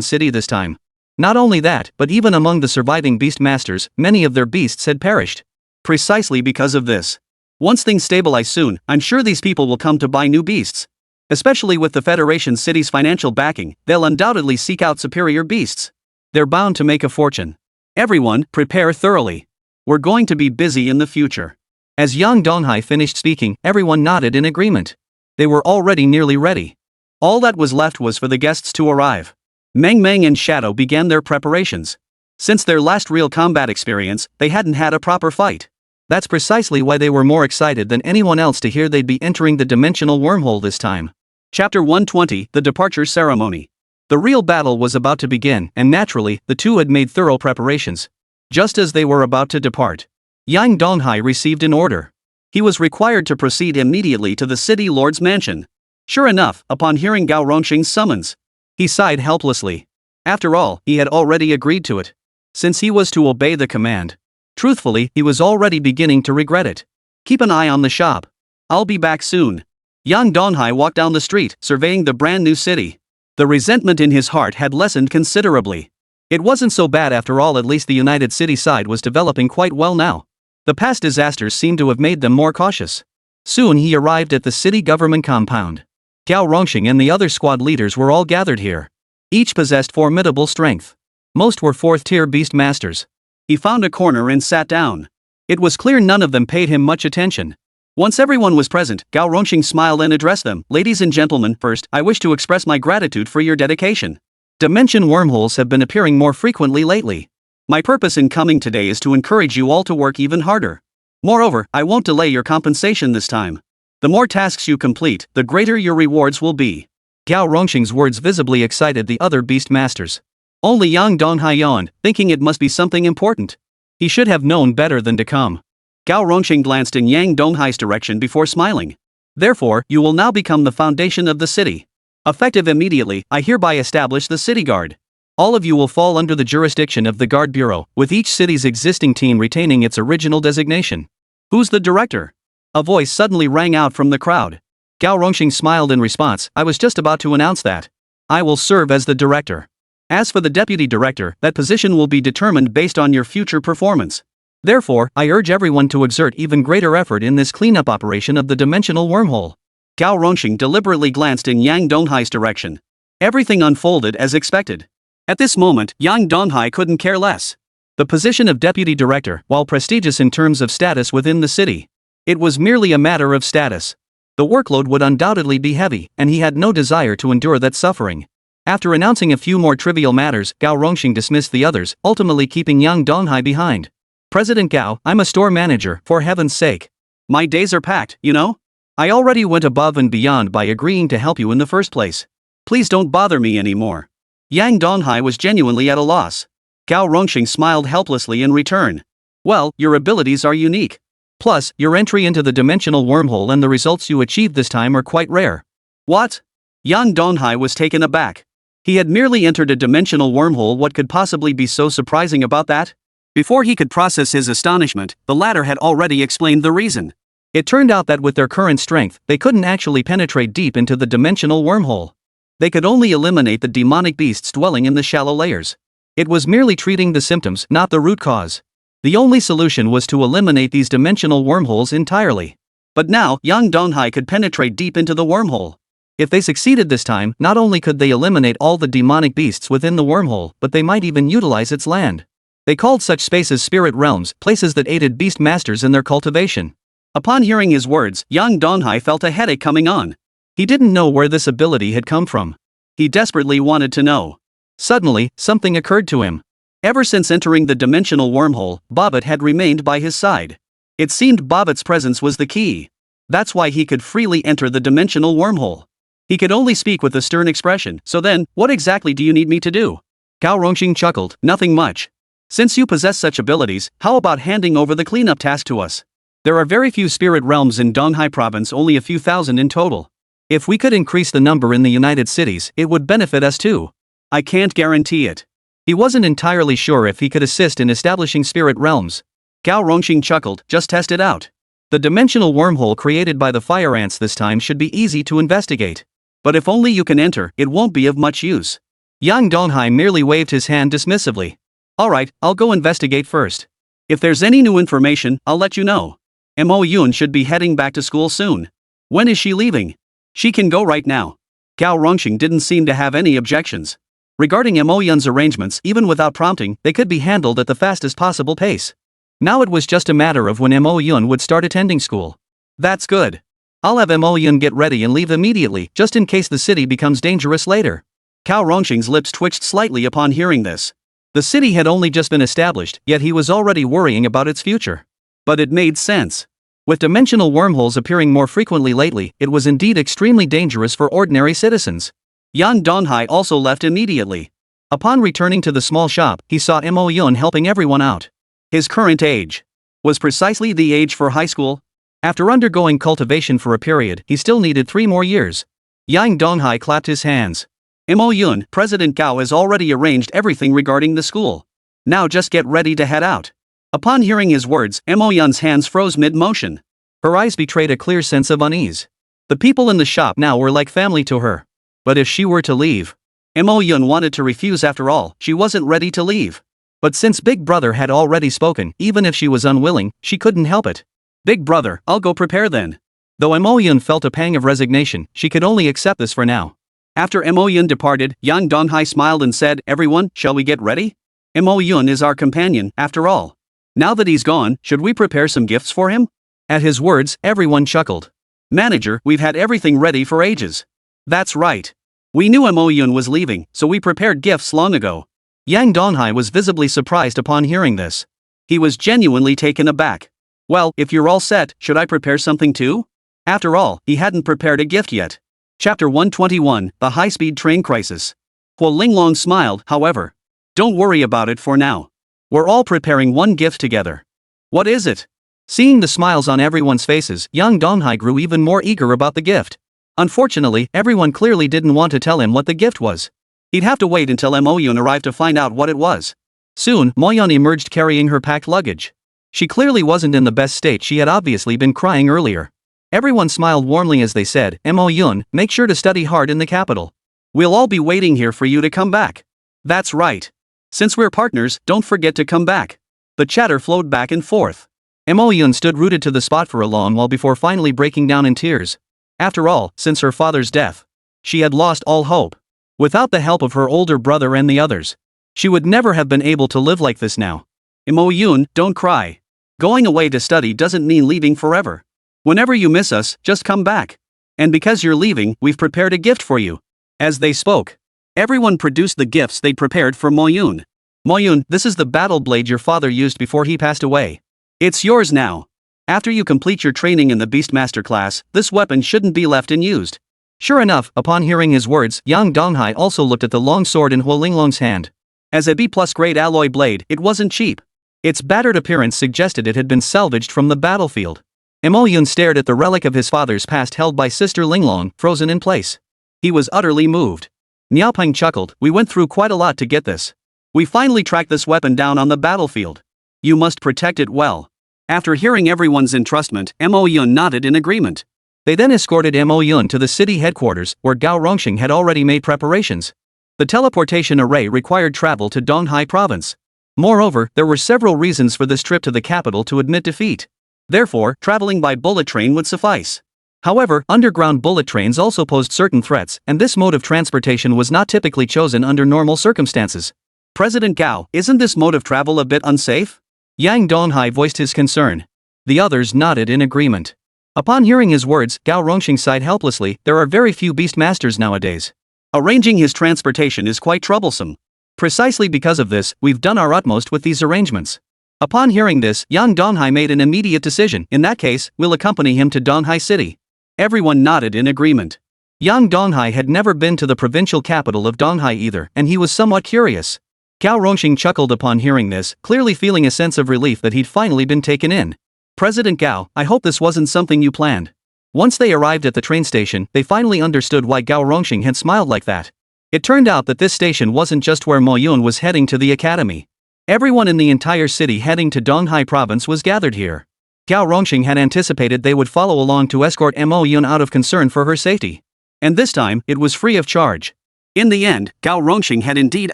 city this time. Not only that, but even among the surviving beast masters, many of their beasts had perished. Precisely because of this. Once things stabilize soon, I'm sure these people will come to buy new beasts. Especially with the Federation city's financial backing, they'll undoubtedly seek out superior beasts. They're bound to make a fortune. Everyone, prepare thoroughly. We're going to be busy in the future. As Yang Donghai finished speaking, everyone nodded in agreement. They were already nearly ready. All that was left was for the guests to arrive. Meng Meng and Shadow began their preparations. Since their last real combat experience, they hadn't had a proper fight. That's precisely why they were more excited than anyone else to hear they'd be entering the dimensional wormhole this time. Chapter 120, The Departure Ceremony. The real battle was about to begin, and naturally, the two had made thorough preparations. Just as they were about to depart, Yang Donghai received an order. He was required to proceed immediately to the city lord's mansion. Sure enough, upon hearing Gao Rongxing's summons, he sighed helplessly. After all, he had already agreed to it. Since he was to obey the command. Truthfully, he was already beginning to regret it. Keep an eye on the shop. I'll be back soon. Yang Donghai walked down the street, surveying the brand new city. The resentment in his heart had lessened considerably. It wasn't so bad after all, at least the United City side was developing quite well now. The past disasters seemed to have made them more cautious. Soon he arrived at the city government compound. Gao Rongxing and the other squad leaders were all gathered here. Each possessed formidable strength. Most were 4th-tier beast masters. He found a corner and sat down. It was clear none of them paid him much attention. Once everyone was present, Gao Rongxing smiled and addressed them. Ladies and gentlemen, first, I wish to express my gratitude for your dedication. Dimension wormholes have been appearing more frequently lately. My purpose in coming today is to encourage you all to work even harder. Moreover, I won't delay your compensation this time. The more tasks you complete, the greater your rewards will be. Gao Rongxing's words visibly excited the other beast masters. Only Yang Donghai yawned, thinking it must be something important. He should have known better than to come. Gao Rongxing glanced in Yang Donghai's direction before smiling. Therefore, you will now become the foundation of the city. Effective immediately, I hereby establish the city guard. All of you will fall under the jurisdiction of the Guard Bureau, with each city's existing team retaining its original designation. Who's the director? A voice suddenly rang out from the crowd. Gao Rongxing smiled in response. I was just about to announce that. I will serve as the director. As for the deputy director, that position will be determined based on your future performance. Therefore, I urge everyone to exert even greater effort in this cleanup operation of the dimensional wormhole. Gao Rongxing deliberately glanced in Yang Donghai's direction. Everything unfolded as expected. At this moment, Yang Donghai couldn't care less. The position of deputy director, while prestigious in terms of status within the city, it was merely a matter of status. The workload would undoubtedly be heavy, and he had no desire to endure that suffering. After announcing a few more trivial matters, Gao Rongxing dismissed the others, ultimately keeping Yang Donghai behind. President Gao, I'm a store manager, for heaven's sake. My days are packed, you know? I already went above and beyond by agreeing to help you in the first place. Please don't bother me anymore. Yang Donghai was genuinely at a loss. Gao Rongxing smiled helplessly in return. Well, your abilities are unique. Plus, your entry into the dimensional wormhole and the results you achieved this time are quite rare. What? Yang Donghai was taken aback. He had merely entered a dimensional wormhole. What could possibly be so surprising about that? Before he could process his astonishment, the latter had already explained the reason. It turned out that with their current strength, they couldn't actually penetrate deep into the dimensional wormhole. They could only eliminate the demonic beasts dwelling in the shallow layers. It was merely treating the symptoms, not the root cause. The only solution was to eliminate these dimensional wormholes entirely. But now, Yang Donghai could penetrate deep into the wormhole. If they succeeded this time, not only could they eliminate all the demonic beasts within the wormhole, but they might even utilize its land. They called such spaces spirit realms, places that aided beast masters in their cultivation. Upon hearing his words, Yang Donghai felt a headache coming on. He didn't know where this ability had come from. He desperately wanted to know. Suddenly, something occurred to him. Ever since entering the dimensional wormhole, Bobbit had remained by his side. It seemed Bobbit's presence was the key. That's why he could freely enter the dimensional wormhole. He could only speak with a stern expression. So then, what exactly do you need me to do? Gao Rongxing chuckled. Nothing much. Since you possess such abilities, how about handing over the cleanup task to us? There are very few spirit realms in Donghai province, only a few thousand in total. If we could increase the number in the United Cities, it would benefit us too. I can't guarantee it. He wasn't entirely sure if he could assist in establishing spirit realms. Gao Rongxing chuckled. Just test it out. The dimensional wormhole created by the fire ants this time should be easy to investigate. But if only you can enter, it won't be of much use. Yang Donghai merely waved his hand dismissively. Alright, I'll go investigate first. If there's any new information, I'll let you know. Mo Yun should be heading back to school soon. When is she leaving? She can go right now. Gao Rongxing didn't seem to have any objections. Regarding Mo Yun's arrangements, even without prompting, they could be handled at the fastest possible pace. Now it was just a matter of when Mo Yun would start attending school. That's good. I'll have Mo Yun get ready and leave immediately, just in case the city becomes dangerous later. Gao Rongxing's lips twitched slightly upon hearing this. The city had only just been established, yet he was already worrying about its future. But it made sense. With dimensional wormholes appearing more frequently lately, it was indeed extremely dangerous for ordinary citizens. Yang Donghai also left immediately. Upon returning to the small shop, he saw Mo Yun helping everyone out. His current age. was precisely the age for high school. After undergoing cultivation for a period, he still needed 3 more years. Yang Donghai clapped his hands. Mo Yun, President Gao has already arranged everything regarding the school. Now just get ready to head out. Upon hearing his words, Mo Yun's hands froze mid-motion. Her eyes betrayed a clear sense of unease. The people in the shop now were like family to her. But if she were to leave, Mo Yun wanted to refuse. After all, she wasn't ready to leave. But since Big Brother had already spoken, even if she was unwilling, she couldn't help it. Big Brother, I'll go prepare then. Though Mo Yun felt a pang of resignation, she could only accept this for now. After Mo Yun departed, Yang Donghai smiled and said, "Everyone, shall we get ready? Mo Yun is our companion, after all. Now that he's gone, should we prepare some gifts for him?" At his words, everyone chuckled. "Manager, we've had everything ready for ages." "That's right. We knew Mo Yun was leaving, so we prepared gifts long ago." Yang Donghai was visibly surprised upon hearing this. He was genuinely taken aback. "Well, if you're all set, should I prepare something too?" After all, he hadn't prepared a gift yet. Chapter 121, The High-Speed Train Crisis. Huo Linglong smiled, however. "Don't worry about it for now. We're all preparing one gift together." "What is it?" Seeing the smiles on everyone's faces, Yang Donghai grew even more eager about the gift. Unfortunately, everyone clearly didn't want to tell him what the gift was. He'd have to wait until Mo Yun arrived to find out what it was. Soon, Mo Yun emerged carrying her packed luggage. She clearly wasn't in the best state. She had obviously been crying earlier. Everyone smiled warmly as they said, "Mo Yun, make sure to study hard in the capital. We'll all be waiting here for you to come back." "That's right. Since we're partners, don't forget to come back." The chatter flowed back and forth. Mo Yun stood rooted to the spot for a long while before finally breaking down in tears. After all, since her father's death, she had lost all hope. Without the help of her older brother and the others, she would never have been able to live like this now. "Mo Yun, don't cry. Going away to study doesn't mean leaving forever. Whenever you miss us, just come back. And because you're leaving, we've prepared a gift for you." As they spoke, everyone produced the gifts they'd prepared for Mo Yun. "Mo Yun, this is the battle blade your father used before he passed away. It's yours now. After you complete your training in the Beastmaster class, this weapon shouldn't be left unused." Sure enough, upon hearing his words, Yang Donghai also looked at the long sword in Huo Linglong's hand. As a B+ grade alloy blade, it wasn't cheap. Its battered appearance suggested it had been salvaged from the battlefield. Mo Yun stared at the relic of his father's past held by Sister Linglong, frozen in place. He was utterly moved. Niaopeng chuckled, "We went through quite a lot to get this. We finally tracked this weapon down on the battlefield. You must protect it well." After hearing everyone's entrustment, Mo Yun nodded in agreement. They then escorted Mo Yun to the city headquarters, where Gao Rongxing had already made preparations. The teleportation array required travel to Donghai province. Moreover, there were several reasons for this trip to the capital to admit defeat. Therefore, traveling by bullet train would suffice. However, underground bullet trains also posed certain threats, and this mode of transportation was not typically chosen under normal circumstances. "President Gao, isn't this mode of travel a bit unsafe?" Yang Donghai voiced his concern. The others nodded in agreement. Upon hearing his words, Gao Rongxing sighed helplessly. There are very few beastmasters nowadays. Arranging his transportation is quite troublesome. Precisely because of this, we've done our utmost with these arrangements. Upon hearing this, Yang Donghai made an immediate decision. In that case, we'll accompany him to Donghai City. Everyone nodded in agreement. Yang Donghai had never been to the provincial capital of Donghai either, and he was somewhat curious. Gao Rongxing chuckled upon hearing this, clearly feeling a sense of relief that he'd finally been taken in. "President Gao, I hope this wasn't something you planned." Once they arrived at the train station, they finally understood why Gao Rongxing had smiled like that. It turned out that this station wasn't just where Mo Yun was heading to the academy. Everyone in the entire city heading to Donghai province was gathered here. Gao Rongxing had anticipated they would follow along to escort Mo Yun out of concern for her safety. And this time, it was free of charge. In the end, Gao Rongxing had indeed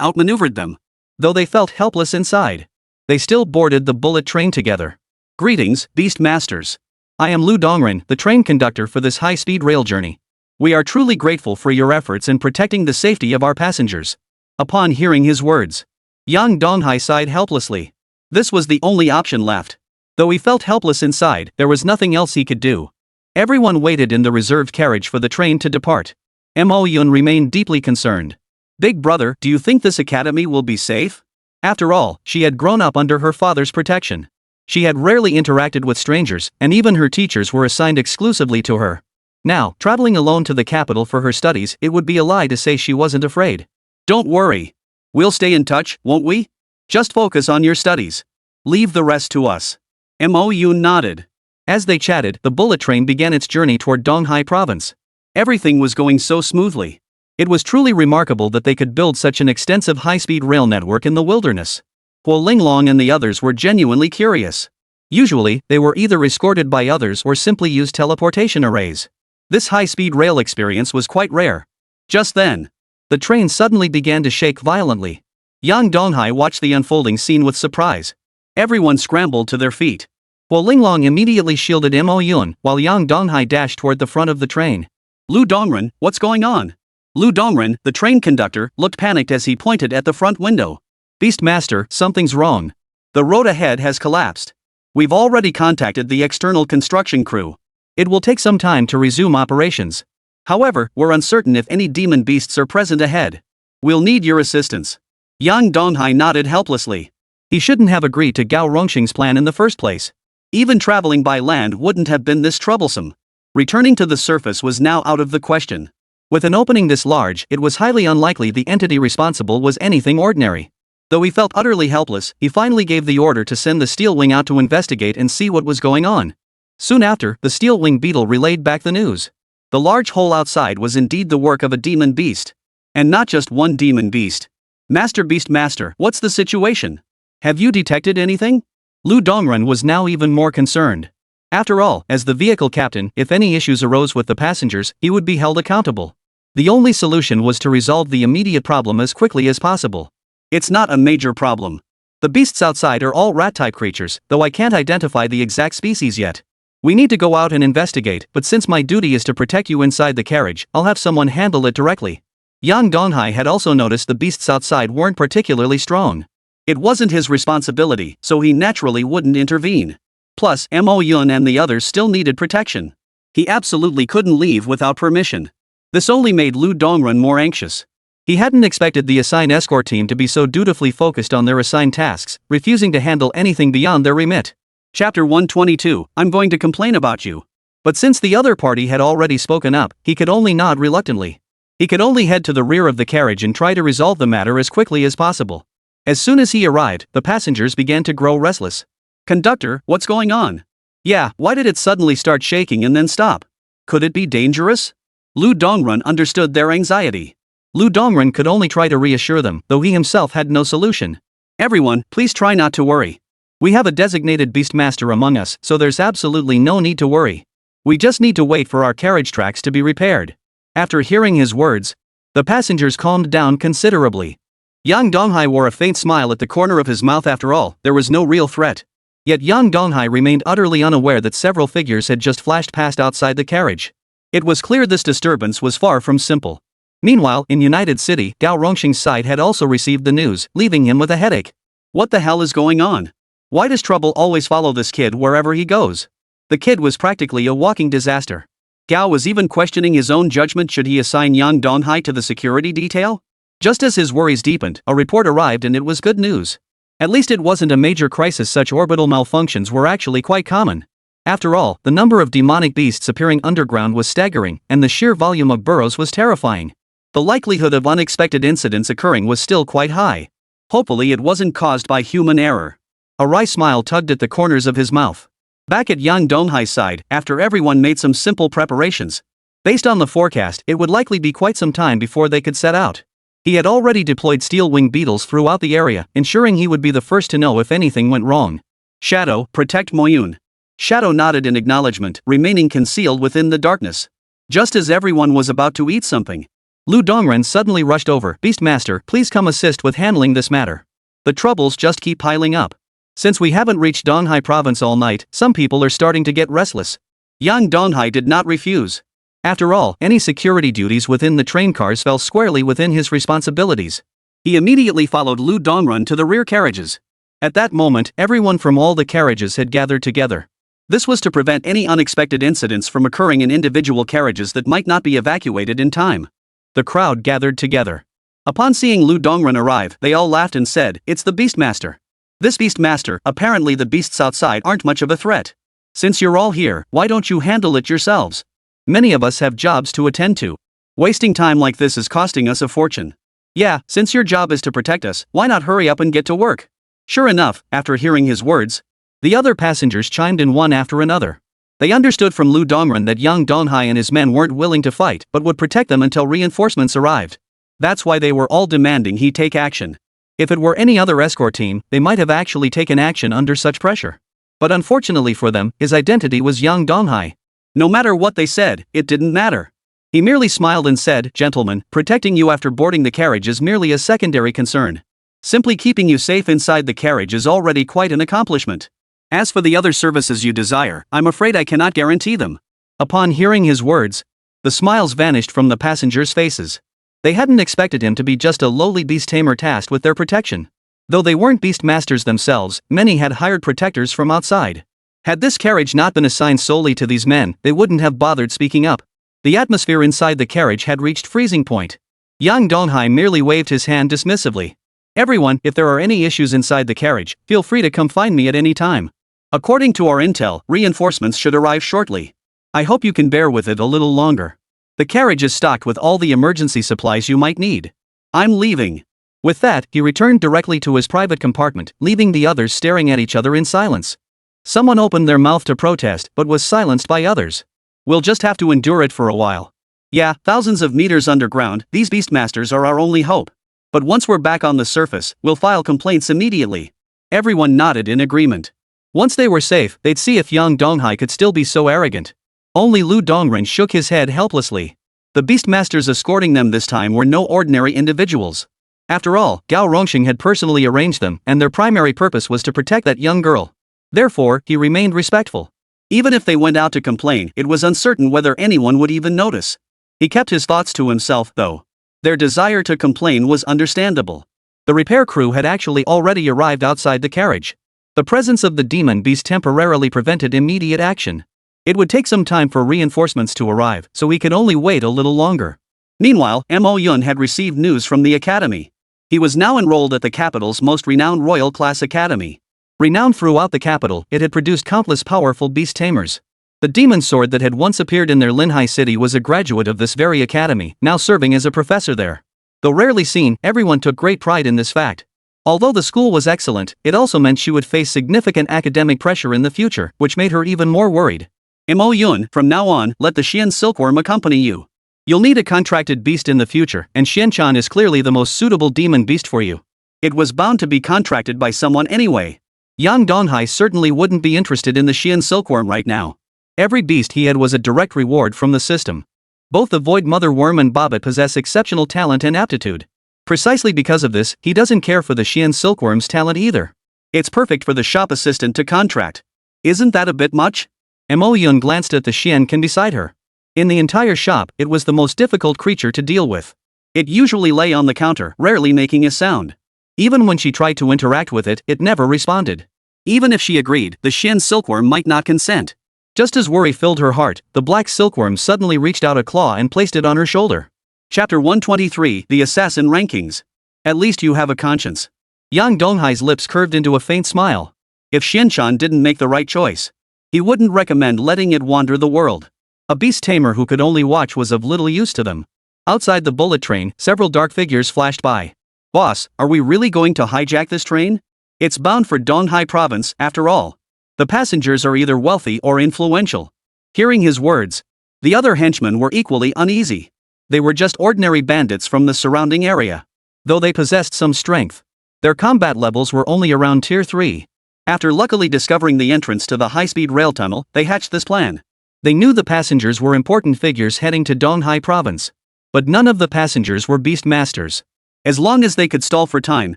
outmaneuvered them. Though they felt helpless inside, they still boarded the bullet train together. "Greetings, Beast Masters. I am Lu Dongren, the train conductor for this high-speed rail journey. We are truly grateful for your efforts in protecting the safety of our passengers." Upon hearing his words, Yang Donghai sighed helplessly. This was the only option left. Though he felt helpless inside, there was nothing else he could do. Everyone waited in the reserved carriage for the train to depart. Mo Yun remained deeply concerned. "Big brother, do you think this academy will be safe?" After all, she had grown up under her father's protection. She had rarely interacted with strangers, and even her teachers were assigned exclusively to her. Now, traveling alone to the capital for her studies, it would be a lie to say she wasn't afraid. "Don't worry. We'll stay in touch, won't we? Just focus on your studies. Leave the rest to us." Moyun nodded. As they chatted, the bullet train began its journey toward Donghai province. Everything was going so smoothly. It was truly remarkable that they could build such an extensive high-speed rail network in the wilderness. Huo Linglong and the others were genuinely curious. Usually, they were either escorted by others or simply used teleportation arrays. This high-speed rail experience was quite rare. Just then, the train suddenly began to shake violently. Yang Donghai watched the unfolding scene with surprise. Everyone scrambled to their feet. Huo Linglong immediately shielded Mo Yun, while Yang Donghai dashed toward the front of the train. Lu Dongren, what's going on? Lu Dongren, the train conductor, looked panicked as he pointed at the front window. Beastmaster, something's wrong. The road ahead has collapsed. We've already contacted the external construction crew. It will take some time to resume operations. However, we're uncertain if any demon beasts are present ahead. We'll need your assistance. Yang Donghai nodded helplessly. He shouldn't have agreed to Gao Rongxing's plan in the first place. Even traveling by land wouldn't have been this troublesome. Returning to the surface was now out of the question. With an opening this large, it was highly unlikely the entity responsible was anything ordinary. Though he felt utterly helpless, he finally gave the order to send the Steel Wing out to investigate and see what was going on. Soon after, the Steel Wing beetle relayed back the news. The large hole outside was indeed the work of a demon beast. And not just one demon beast. Master, what's the situation? Have you detected anything? Lu Dongren was now even more concerned. After all, as the vehicle captain, if any issues arose with the passengers, he would be held accountable. The only solution was to resolve the immediate problem as quickly as possible. It's not a major problem. The beasts outside are all rat-type creatures, though I can't identify the exact species yet. We need to go out and investigate, but since my duty is to protect you inside the carriage, I'll have someone handle it directly. Yang Donghai had also noticed the beasts outside weren't particularly strong. It wasn't his responsibility, so he naturally wouldn't intervene. Plus, Mo Yun and the others still needed protection. He absolutely couldn't leave without permission. This only made Lu Dongren more anxious. He hadn't expected the assigned escort team to be so dutifully focused on their assigned tasks, refusing to handle anything beyond their remit. Chapter 122, I'm going to complain about you. But since the other party had already spoken up, he could only nod reluctantly. He could only head to the rear of the carriage and try to resolve the matter as quickly as possible. As soon as he arrived, the passengers began to grow restless. Conductor, what's going on? Yeah, why did it suddenly start shaking and then stop? Could it be dangerous? Lu Dongren understood their anxiety. Lu Dongren could only try to reassure them, though he himself had no solution. Everyone, please try not to worry. We have a designated beastmaster among us, so there's absolutely no need to worry. We just need to wait for our carriage tracks to be repaired. After hearing his words, the passengers calmed down considerably. Yang Donghai wore a faint smile at the corner of his mouth. After all, there was no real threat. Yet Yang Donghai remained utterly unaware that several figures had just flashed past outside the carriage. It was clear this disturbance was far from simple. Meanwhile, in United City, Gao Rongxing's side had also received the news, leaving him with a headache. What the hell is going on? Why does trouble always follow this kid wherever he goes? The kid was practically a walking disaster. Gao was even questioning his own judgment. Should he assign Yang Donghai to the security detail? Just as his worries deepened, a report arrived and it was good news. At least it wasn't a major crisis. Such orbital malfunctions were actually quite common. After all, the number of demonic beasts appearing underground was staggering, and the sheer volume of burrows was terrifying. The likelihood of unexpected incidents occurring was still quite high. Hopefully it wasn't caused by human error. A wry smile tugged at the corners of his mouth. Back at Yang Donghai's side, after everyone made some simple preparations. Based on the forecast, it would likely be quite some time before they could set out. He had already deployed steel wing beetles throughout the area, ensuring he would be the first to know if anything went wrong. Shadow, protect Moyun. Shadow nodded in acknowledgement, remaining concealed within the darkness. Just as everyone was about to eat something, Lu Dongren suddenly rushed over. Beastmaster, please come assist with handling this matter. The troubles just keep piling up. Since we haven't reached Donghai province all night, some people are starting to get restless. Yang Donghai did not refuse. After all, any security duties within the train cars fell squarely within his responsibilities. He immediately followed Lu Dongren to the rear carriages. At that moment, everyone from all the carriages had gathered together. This was to prevent any unexpected incidents from occurring in individual carriages that might not be evacuated in time. The crowd gathered together. Upon seeing Lu Dongren arrive, they all laughed and said, "It's the Beastmaster." This Beastmaster, apparently the beasts outside aren't much of a threat. Since you're all here, why don't you handle it yourselves? Many of us have jobs to attend to. Wasting time like this is costing us a fortune. Yeah, since your job is to protect us, why not hurry up and get to work? Sure enough, after hearing his words, The other passengers chimed in one after another. They understood from Lu Dongren that young Donghai and his men weren't willing to fight but would protect them until reinforcements arrived. That's why they were all demanding he take action. If it were any other escort team, they might have actually taken action under such pressure. But unfortunately for them, his identity was young Donghai. No matter what they said, it didn't matter. He merely smiled and said, "Gentlemen, protecting you after boarding the carriage is merely a secondary concern. Simply keeping you safe inside the carriage is already quite an accomplishment. As for the other services you desire, I'm afraid I cannot guarantee them." Upon hearing his words, the smiles vanished from the passengers' faces. They hadn't expected him to be just a lowly beast tamer tasked with their protection. Though they weren't beast masters themselves, many had hired protectors from outside. Had this carriage not been assigned solely to these men, they wouldn't have bothered speaking up. The atmosphere inside the carriage had reached freezing point. Yang Donghai merely waved his hand dismissively. "Everyone, if there are any issues inside the carriage, feel free to come find me at any time. According to our intel, reinforcements should arrive shortly. I hope you can bear with it a little longer. The carriage is stocked with all the emergency supplies you might need. I'm leaving." With that, he returned directly to his private compartment, leaving the others staring at each other in silence. Someone opened their mouth to protest but was silenced by others. "We'll just have to endure it for a while. Yeah, thousands of meters underground, these beastmasters are our only hope. But once we're back on the surface, we'll file complaints immediately." Everyone nodded in agreement. Once they were safe, they'd see if young Donghai could still be so arrogant. Only Lu Dongren shook his head helplessly. The beastmasters escorting them this time were no ordinary individuals. After all, Gao Rongxing had personally arranged them, and their primary purpose was to protect that young girl. Therefore, he remained respectful. Even if they went out to complain, it was uncertain whether anyone would even notice. He kept his thoughts to himself, though. Their desire to complain was understandable. The repair crew had actually already arrived outside the carriage. The presence of the demon beast temporarily prevented immediate action. It would take some time for reinforcements to arrive, so he could only wait a little longer. Meanwhile, Mo Yun had received news from the academy. He was now enrolled at the capital's most renowned royal class academy. Renowned throughout the capital, it had produced countless powerful beast tamers. The demon sword that had once appeared in their Linhai city was a graduate of this very academy, now serving as a professor there. Though rarely seen, everyone took great pride in this fact. Although the school was excellent, it also meant she would face significant academic pressure in the future, which made her even more worried. "Mo Yun, from now on, let the Xian Silkworm accompany you. You'll need a contracted beast in the future, and Xianchan is clearly the most suitable demon beast for you." It was bound to be contracted by someone anyway. Yang Donghai certainly wouldn't be interested in the Xian Silkworm right now. Every beast he had was a direct reward from the system. Both the Void Mother Worm and Bobbit possess exceptional talent and aptitude. Precisely because of this, he doesn't care for the Xian Silkworm's talent either. It's perfect for the shop assistant to contract. Isn't that a bit much? Mo Yun glanced at the Xian beside her. In the entire shop, it was the most difficult creature to deal with. It usually lay on the counter, rarely making a sound. Even when she tried to interact with it, it never responded. Even if she agreed, the Xian Silkworm might not consent. Just as worry filled her heart, the black silkworm suddenly reached out a claw and placed it on her shoulder. Chapter 123, The Assassin Rankings. At least you have a conscience. Yang Donghai's lips curved into a faint smile. If Xianchan didn't make the right choice, he wouldn't recommend letting it wander the world. A beast tamer who could only watch was of little use to them. Outside the bullet train, several dark figures flashed by. "Boss, are we really going to hijack this train? It's bound for Donghai province, after all. The passengers are either wealthy or influential." Hearing his words, the other henchmen were equally uneasy. They were just ordinary bandits from the surrounding area. Though they possessed some strength, their combat levels were only around tier 3. After luckily discovering the entrance to the high-speed rail tunnel, they hatched this plan. They knew the passengers were important figures heading to Donghai province. But none of the passengers were beast masters. As long as they could stall for time,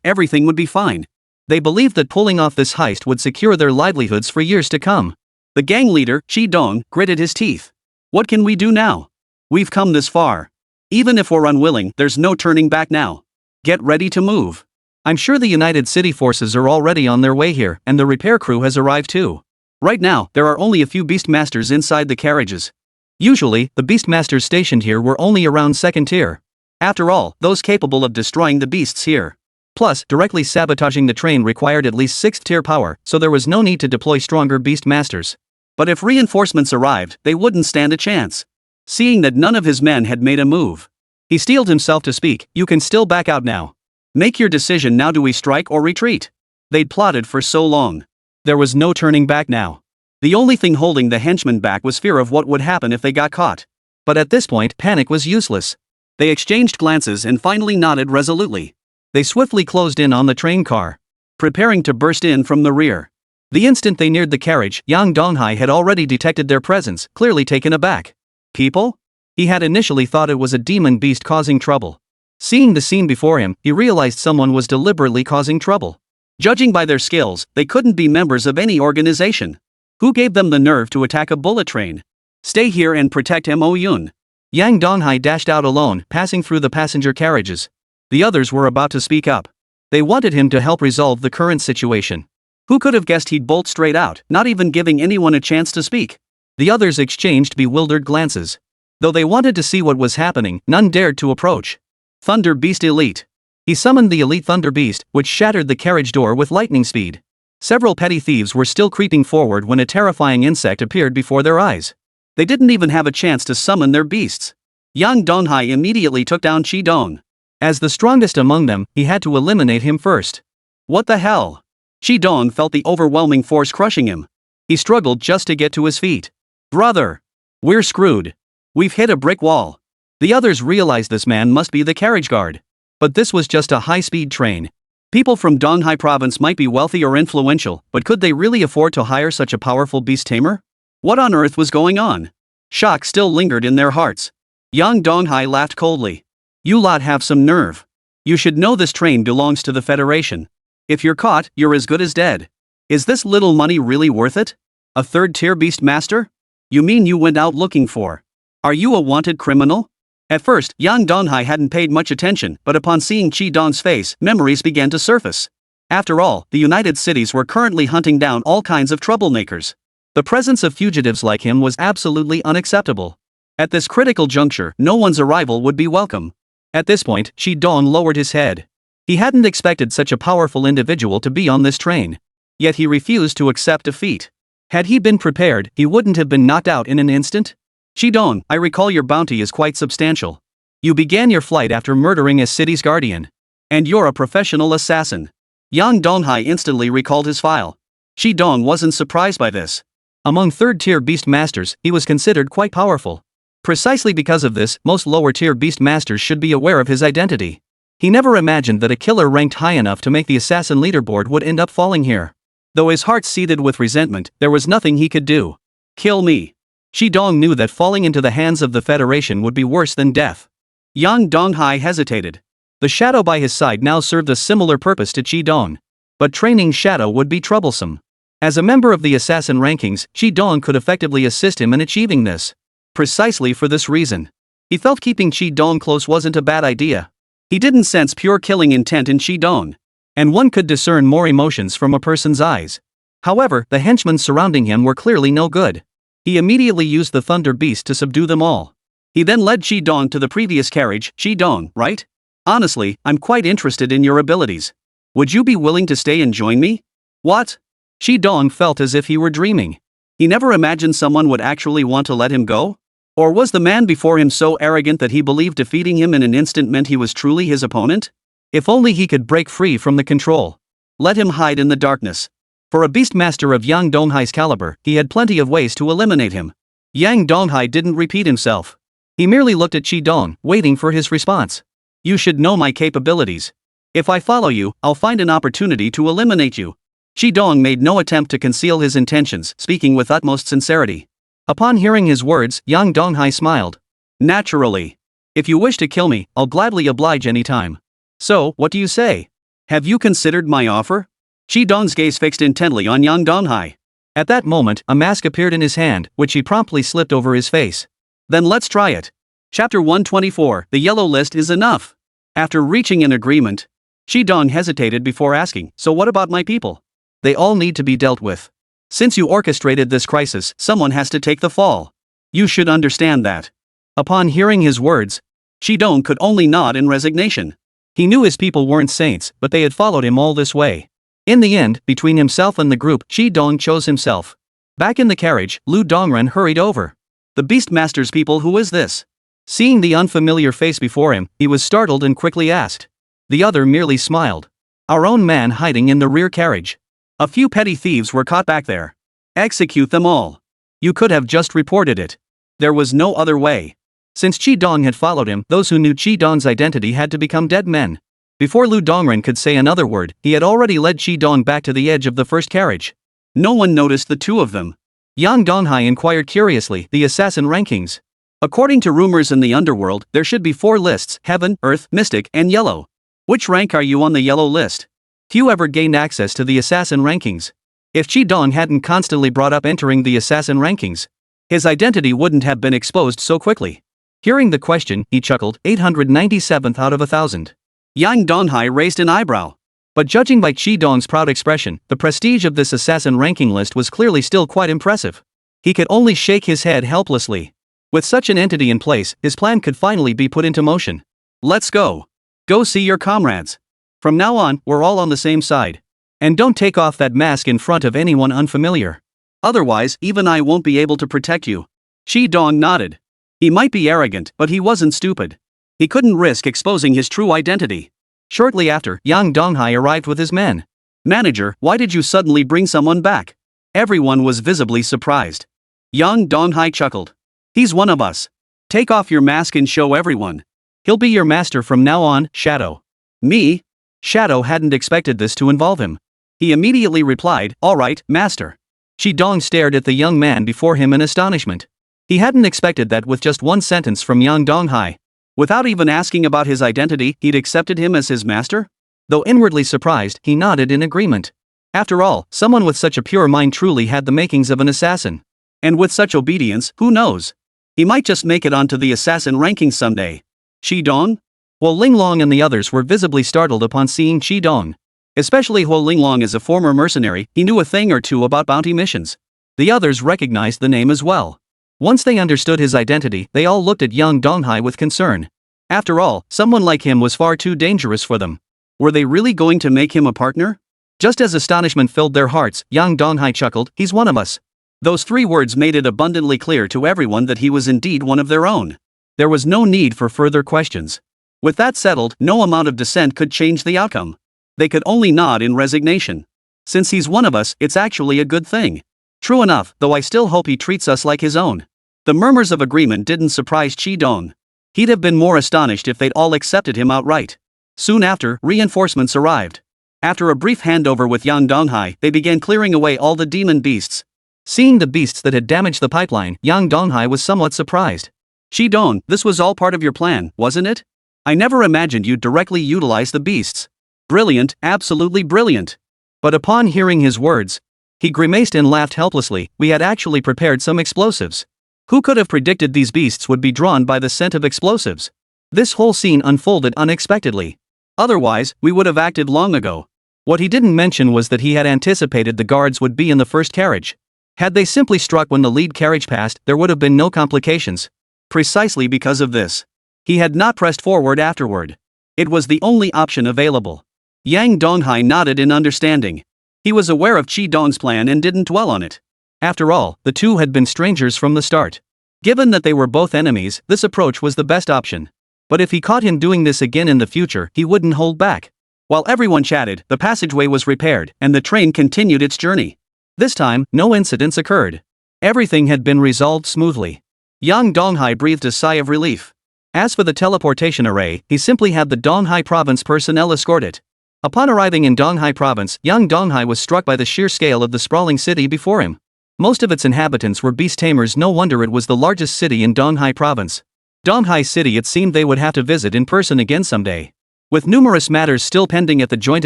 everything would be fine. They believed that pulling off this heist would secure their livelihoods for years to come. The gang leader, Chi Dong, gritted his teeth. "What can we do now? We've come this far. Even if we're unwilling, there's no turning back now. Get ready to move. I'm sure the United City forces are already on their way here, and the repair crew has arrived too. Right now, there are only a few beastmasters inside the carriages. Usually, the beastmasters stationed here were only around 2nd tier. After all, those capable of destroying the beasts here. Plus, directly sabotaging the train required at least 6th tier power, so there was no need to deploy stronger beastmasters. But if reinforcements arrived, they wouldn't stand a chance." Seeing that none of his men had made a move, he steeled himself to speak. "You can still back out now. Make your decision now. Do we strike or retreat?" They'd plotted for so long. There was no turning back now. The only thing holding the henchmen back was fear of what would happen if they got caught. But at this point, panic was useless. They exchanged glances and finally nodded resolutely. They swiftly closed in on the train car, preparing to burst in from the rear. The instant they neared the carriage, Yang Donghai had already detected their presence, clearly taken aback. People? He had initially thought it was a demon beast causing trouble. Seeing the scene before him, he realized someone was deliberately causing trouble. Judging by their skills, they couldn't be members of any organization. Who gave them the nerve to attack a bullet train? Stay here and protect Mo Yun. Yang Donghai dashed out alone, passing through the passenger carriages. The others were about to speak up. They wanted him to help resolve the current situation. Who could have guessed he'd bolt straight out, not even giving anyone a chance to speak? The others exchanged bewildered glances. Though they wanted to see what was happening, none dared to approach. Thunder Beast Elite. He summoned the elite Thunder Beast, which shattered the carriage door with lightning speed. Several petty thieves were still creeping forward when a terrifying insect appeared before their eyes. They didn't even have a chance to summon their beasts. Yang Donghai immediately took down Chi Dong. As the strongest among them, he had to eliminate him first. What the hell? Chi Dong felt the overwhelming force crushing him. He struggled just to get to his feet. Brother! We're screwed. We've hit a brick wall. The others realized this man must be the carriage guard. But this was just a high-speed train. People from Donghai province might be wealthy or influential, but could they really afford to hire such a powerful beast tamer? What on earth was going on? Shock still lingered in their hearts. Yang Donghai laughed coldly. You lot have some nerve. You should know this train belongs to the Federation. If you're caught, you're as good as dead. Is this little money really worth it? A third-tier beast master? You mean you went out looking for? Are you a wanted criminal? At first, Yang Donghai hadn't paid much attention, but upon seeing Chi Dong's face, memories began to surface. After all, the United Cities were currently hunting down all kinds of troublemakers. The presence of fugitives like him was absolutely unacceptable. At this critical juncture, no one's arrival would be welcome. At this point, Chi Dong lowered his head. He hadn't expected such a powerful individual to be on this train. Yet he refused to accept defeat. Had he been prepared, he wouldn't have been knocked out in an instant. Chi Dong, I recall your bounty is quite substantial. You began your flight after murdering a city's guardian. And you're a professional assassin. Yang Donghai instantly recalled his file. Chi Dong wasn't surprised by this. Among third-tier beast masters, he was considered quite powerful. Precisely because of this, most lower-tier beast masters should be aware of his identity. He never imagined that a killer ranked high enough to make the assassin leaderboard would end up falling here. Though his heart seethed with resentment, there was nothing he could do. Kill me. Chi Dong knew that falling into the hands of the Federation would be worse than death. Yang Donghai hesitated. The shadow by his side now served a similar purpose to Chi Dong. But training shadow would be troublesome. As a member of the assassin rankings, Chi Dong could effectively assist him in achieving this. Precisely for this reason, he felt keeping Chi Dong close wasn't a bad idea. He didn't sense pure killing intent in Chi Dong. And one could discern more emotions from a person's eyes. However, the henchmen surrounding him were clearly no good. He immediately used the Thunder Beast to subdue them all. He then led Chi Dong to the previous carriage. Chi Dong, right? Honestly, I'm quite interested in your abilities. Would you be willing to stay and join me? What? Chi Dong felt as if he were dreaming. He never imagined someone would actually want to let him go? Or was the man before him so arrogant that he believed defeating him in an instant meant he was truly his opponent? If only he could break free from the control. Let him hide in the darkness. For a beastmaster of Yang Donghai's caliber, he had plenty of ways to eliminate him. Yang Donghai didn't repeat himself. He merely looked at Chi Dong, waiting for his response. You should know my capabilities. If I follow you, I'll find an opportunity to eliminate you. Chi Dong made no attempt to conceal his intentions, speaking with utmost sincerity. Upon hearing his words, Yang Donghai smiled. Naturally. If you wish to kill me, I'll gladly oblige any time. So, what do you say? Have you considered my offer? Chi Dong's gaze fixed intently on Yang Donghai. At that moment, a mask appeared in his hand, which he promptly slipped over his face. Then let's try it. Chapter 124, The Yellow List is enough. After reaching an agreement, Chi Dong hesitated before asking, so what about my people? They all need to be dealt with. Since you orchestrated this crisis, someone has to take the fall. You should understand that. Upon hearing his words, Chi Dong could only nod in resignation. He knew his people weren't saints, but they had followed him all this way. In the end, between himself and the group, Chi Dong chose himself. Back in the carriage, Lu Dongren hurried over. The Beastmaster's people, who is this? Seeing the unfamiliar face before him, he was startled and quickly asked. The other merely smiled. Our own man hiding in the rear carriage. A few petty thieves were caught back there. Execute them all. You could have just reported it. There was no other way. Since Chi Dong had followed him, those who knew Chi Dong's identity had to become dead men. Before Lu Dongren could say another word, he had already led Chi Dong back to the edge of the first carriage. No one noticed the two of them. Yang Donghai inquired curiously, the assassin rankings. According to rumors in the underworld, there should be 4 lists: Heaven, Earth, Mystic, and Yellow. Which rank are you on the Yellow list? Few ever gained access to the assassin rankings. If Chi Dong hadn't constantly brought up entering the assassin rankings, his identity wouldn't have been exposed so quickly. Hearing the question, he chuckled, 897th out of 1,000. Yang Donghai raised an eyebrow. But judging by Chi Dong's proud expression, the prestige of this assassin ranking list was clearly still quite impressive. He could only shake his head helplessly. With such an entity in place, his plan could finally be put into motion. Let's go. Go see your comrades. From now on, we're all on the same side. And don't take off that mask in front of anyone unfamiliar. Otherwise, even I won't be able to protect you. Chi Dong nodded. He might be arrogant, but he wasn't stupid. He couldn't risk exposing his true identity. Shortly after, Yang Donghai arrived with his men. Manager, why did you suddenly bring someone back? Everyone was visibly surprised. Yang Donghai chuckled. He's one of us. Take off your mask and show everyone. He'll be your master from now on, Shadow. Me? Shadow hadn't expected this to involve him. He immediately replied, all right, master. Chi Dong stared at the young man before him in astonishment. He hadn't expected that with just one sentence from Yang Donghai. Without even asking about his identity, he'd accepted him as his master? Though inwardly surprised, he nodded in agreement. After all, someone with such a pure mind truly had the makings of an assassin. And with such obedience, who knows? He might just make it onto the assassin rankings someday. Chi Dong? Huo Linglong and the others were visibly startled upon seeing Chi Dong. Especially Huo Linglong, as a former mercenary, he knew a thing or two about bounty missions. The others recognized the name as well. Once they understood his identity, they all looked at Yang Donghai with concern. After all, someone like him was far too dangerous for them. Were they really going to make him a partner? Just as astonishment filled their hearts, Yang Donghai chuckled, he's one of us. Those 3 words made it abundantly clear to everyone that he was indeed one of their own. There was no need for further questions. With that settled, no amount of dissent could change the outcome. They could only nod in resignation. Since he's one of us, it's actually a good thing. True enough, though I still hope he treats us like his own. The murmurs of agreement didn't surprise Chi Dong. He'd have been more astonished if they'd all accepted him outright. Soon after, reinforcements arrived. After a brief handover with Yang Donghai, they began clearing away all the demon beasts. Seeing the beasts that had damaged the pipeline, Yang Donghai was somewhat surprised. Chi Dong, this was all part of your plan, wasn't it? I never imagined you'd directly utilize the beasts. Brilliant, absolutely brilliant. But upon hearing his words, he grimaced and laughed helplessly. We had actually prepared some explosives. Who could have predicted these beasts would be drawn by the scent of explosives? This whole scene unfolded unexpectedly. Otherwise, we would have acted long ago. What he didn't mention was that he had anticipated the guards would be in the first carriage. Had they simply struck when the lead carriage passed, there would have been no complications. Precisely because of this, he had not pressed forward afterward. It was the only option available. Yang Donghai nodded in understanding. He was aware of Chi Dong's plan and didn't dwell on it. After all, the two had been strangers from the start. Given that they were both enemies, this approach was the best option. But if he caught him doing this again in the future, he wouldn't hold back. While everyone chatted, the passageway was repaired, and the train continued its journey. This time, no incidents occurred. Everything had been resolved smoothly. Yang Donghai breathed a sigh of relief. As for the teleportation array, he simply had the Donghai province personnel escort it. Upon arriving in Donghai province, Yang Donghai was struck by the sheer scale of the sprawling city before him. Most of its inhabitants were beast tamers, no wonder it was the largest city in Donghai province. Donghai city, it seemed they would have to visit in person again someday. With numerous matters still pending at the Joint